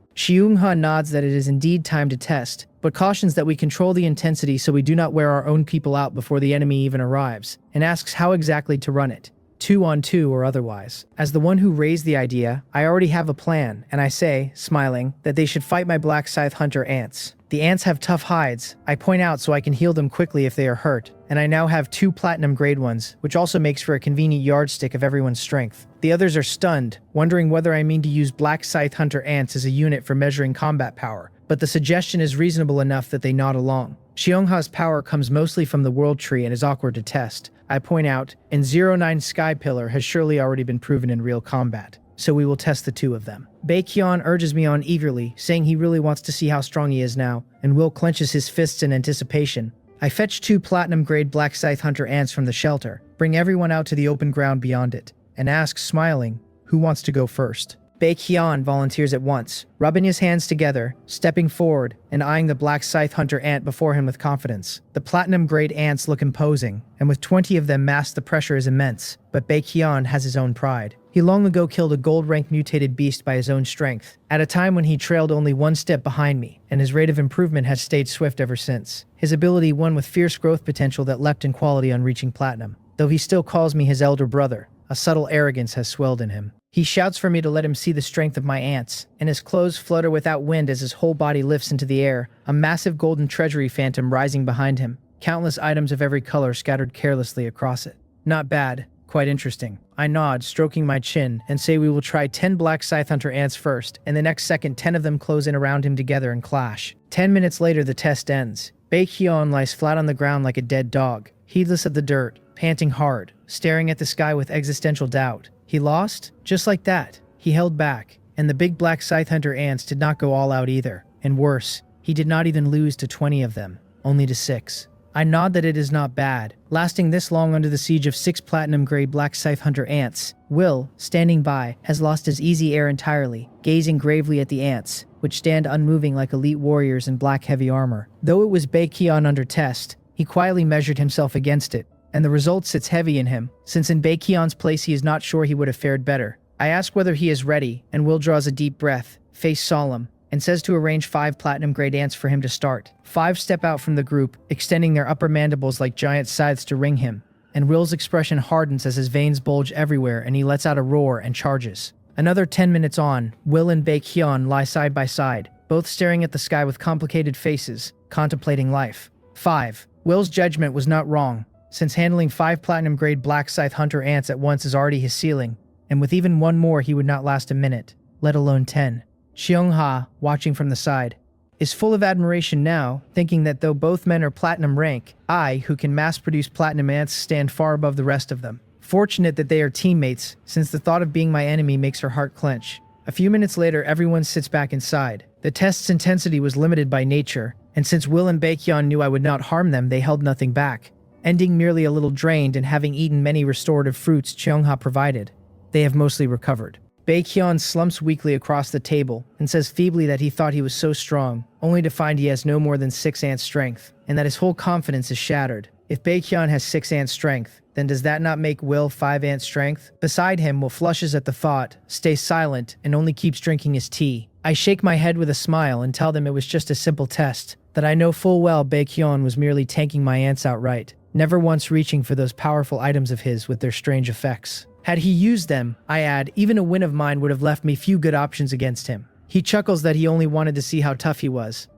Cheongha nods that it is indeed time to test, but cautions that we control the intensity so we do not wear our own people out before the enemy even arrives, and asks how exactly to run it, 2-on-2 or otherwise. As the one who raised the idea, I already have a plan, and I say, smiling, that they should fight my black scythe hunter ants. The ants have tough hides, I point out so I can heal them quickly if they are hurt, and I now have 2 platinum grade ones, which also makes for a convenient yardstick of everyone's strength. The others are stunned, wondering whether I mean to use black scythe hunter ants as a unit for measuring combat power, but the suggestion is reasonable enough that they nod along. Cheongha's power comes mostly from the world tree and is awkward to test, I point out, and 09 Sky Pillar has surely already been proven in real combat, so we will test the 2 of them. Baekhyun urges me on eagerly, saying he really wants to see how strong he is now, and Will clenches his fists in anticipation. I fetch 2 platinum-grade black scythe hunter ants from the shelter, bring everyone out to the open ground beyond it, and ask, smiling, who wants to go first. Baekhyun volunteers at once, rubbing his hands together, stepping forward, and eyeing the black scythe hunter ant before him with confidence. The platinum-grade ants look imposing, and with 20 of them massed the pressure is immense, but Baekhyun has his own pride. He long ago killed a gold-ranked mutated beast by his own strength, at a time when he trailed only 1 step behind me, and his rate of improvement has stayed swift ever since. His ability one with fierce growth potential that leapt in quality on reaching platinum. Though he still calls me his elder brother, a subtle arrogance has swelled in him. He shouts for me to let him see the strength of my ants, and his clothes flutter without wind as his whole body lifts into the air, a massive golden treasury phantom rising behind him, countless items of every color scattered carelessly across it. Not bad, quite interesting. I nod, stroking my chin, and say we will try 10 black scythe hunter ants first, and the next second 10 of them close in around him together and clash. 10 minutes later the test ends. Baekhyun lies flat on the ground like a dead dog, heedless of the dirt, panting hard, staring at the sky with existential doubt. He lost? Just like that. He held back, and the big black scythe hunter ants did not go all out either. And worse, he did not even lose to 20 of them, only to 6. I nod that it is not bad, lasting this long under the siege of 6 platinum-grade black scythe hunter ants. Will, standing by, has lost his easy air entirely, gazing gravely at the ants, which stand unmoving like elite warriors in black heavy armor. Though it was Baekhyun under test, he quietly measured himself against it, and the result sits heavy in him, since in Baekhyun's place he is not sure he would have fared better. I ask whether he is ready, and Will draws a deep breath, face solemn, and says to arrange 5 platinum-grade ants for him to start. 5 step out from the group, extending their upper mandibles like giant scythes to ring him, and Will's expression hardens as his veins bulge everywhere and he lets out a roar and charges. Another 10 minutes on, Will and Baekhyun lie side by side, both staring at the sky with complicated faces, contemplating life. 5. Will's judgment was not wrong, since handling 5 platinum-grade black scythe hunter ants at once is already his ceiling, and with even one more he would not last a minute, let alone 10. Cheong-ha, watching from the side, is full of admiration now, thinking that though both men are platinum rank, I, who can mass-produce platinum ants, stand far above the rest of them. Fortunate that they are teammates, since the thought of being my enemy makes her heart clench. A few minutes later, everyone sits back inside. The test's intensity was limited by nature, and since Will and Baekhyun knew I would not harm them, they held nothing back, ending merely a little drained and having eaten many restorative fruits Cheong-ha provided. They have mostly recovered. Baekhyun slumps weakly across the table and says feebly that he thought he was so strong, only to find he has no more than 6 ant strength, and that his whole confidence is shattered. If Baekhyun has 6 ant strength, then does that not make Will 5 ant strength? Beside him, Will flushes at the thought, stays silent, and only keeps drinking his tea. I shake my head with a smile and tell them it was just a simple test, that I know full well Baekhyun was merely tanking my ants outright, never once reaching for those powerful items of his with their strange effects. Had he used them, I add, even a win of mine would have left me few good options against him. He chuckles that he only wanted to see how tough he was,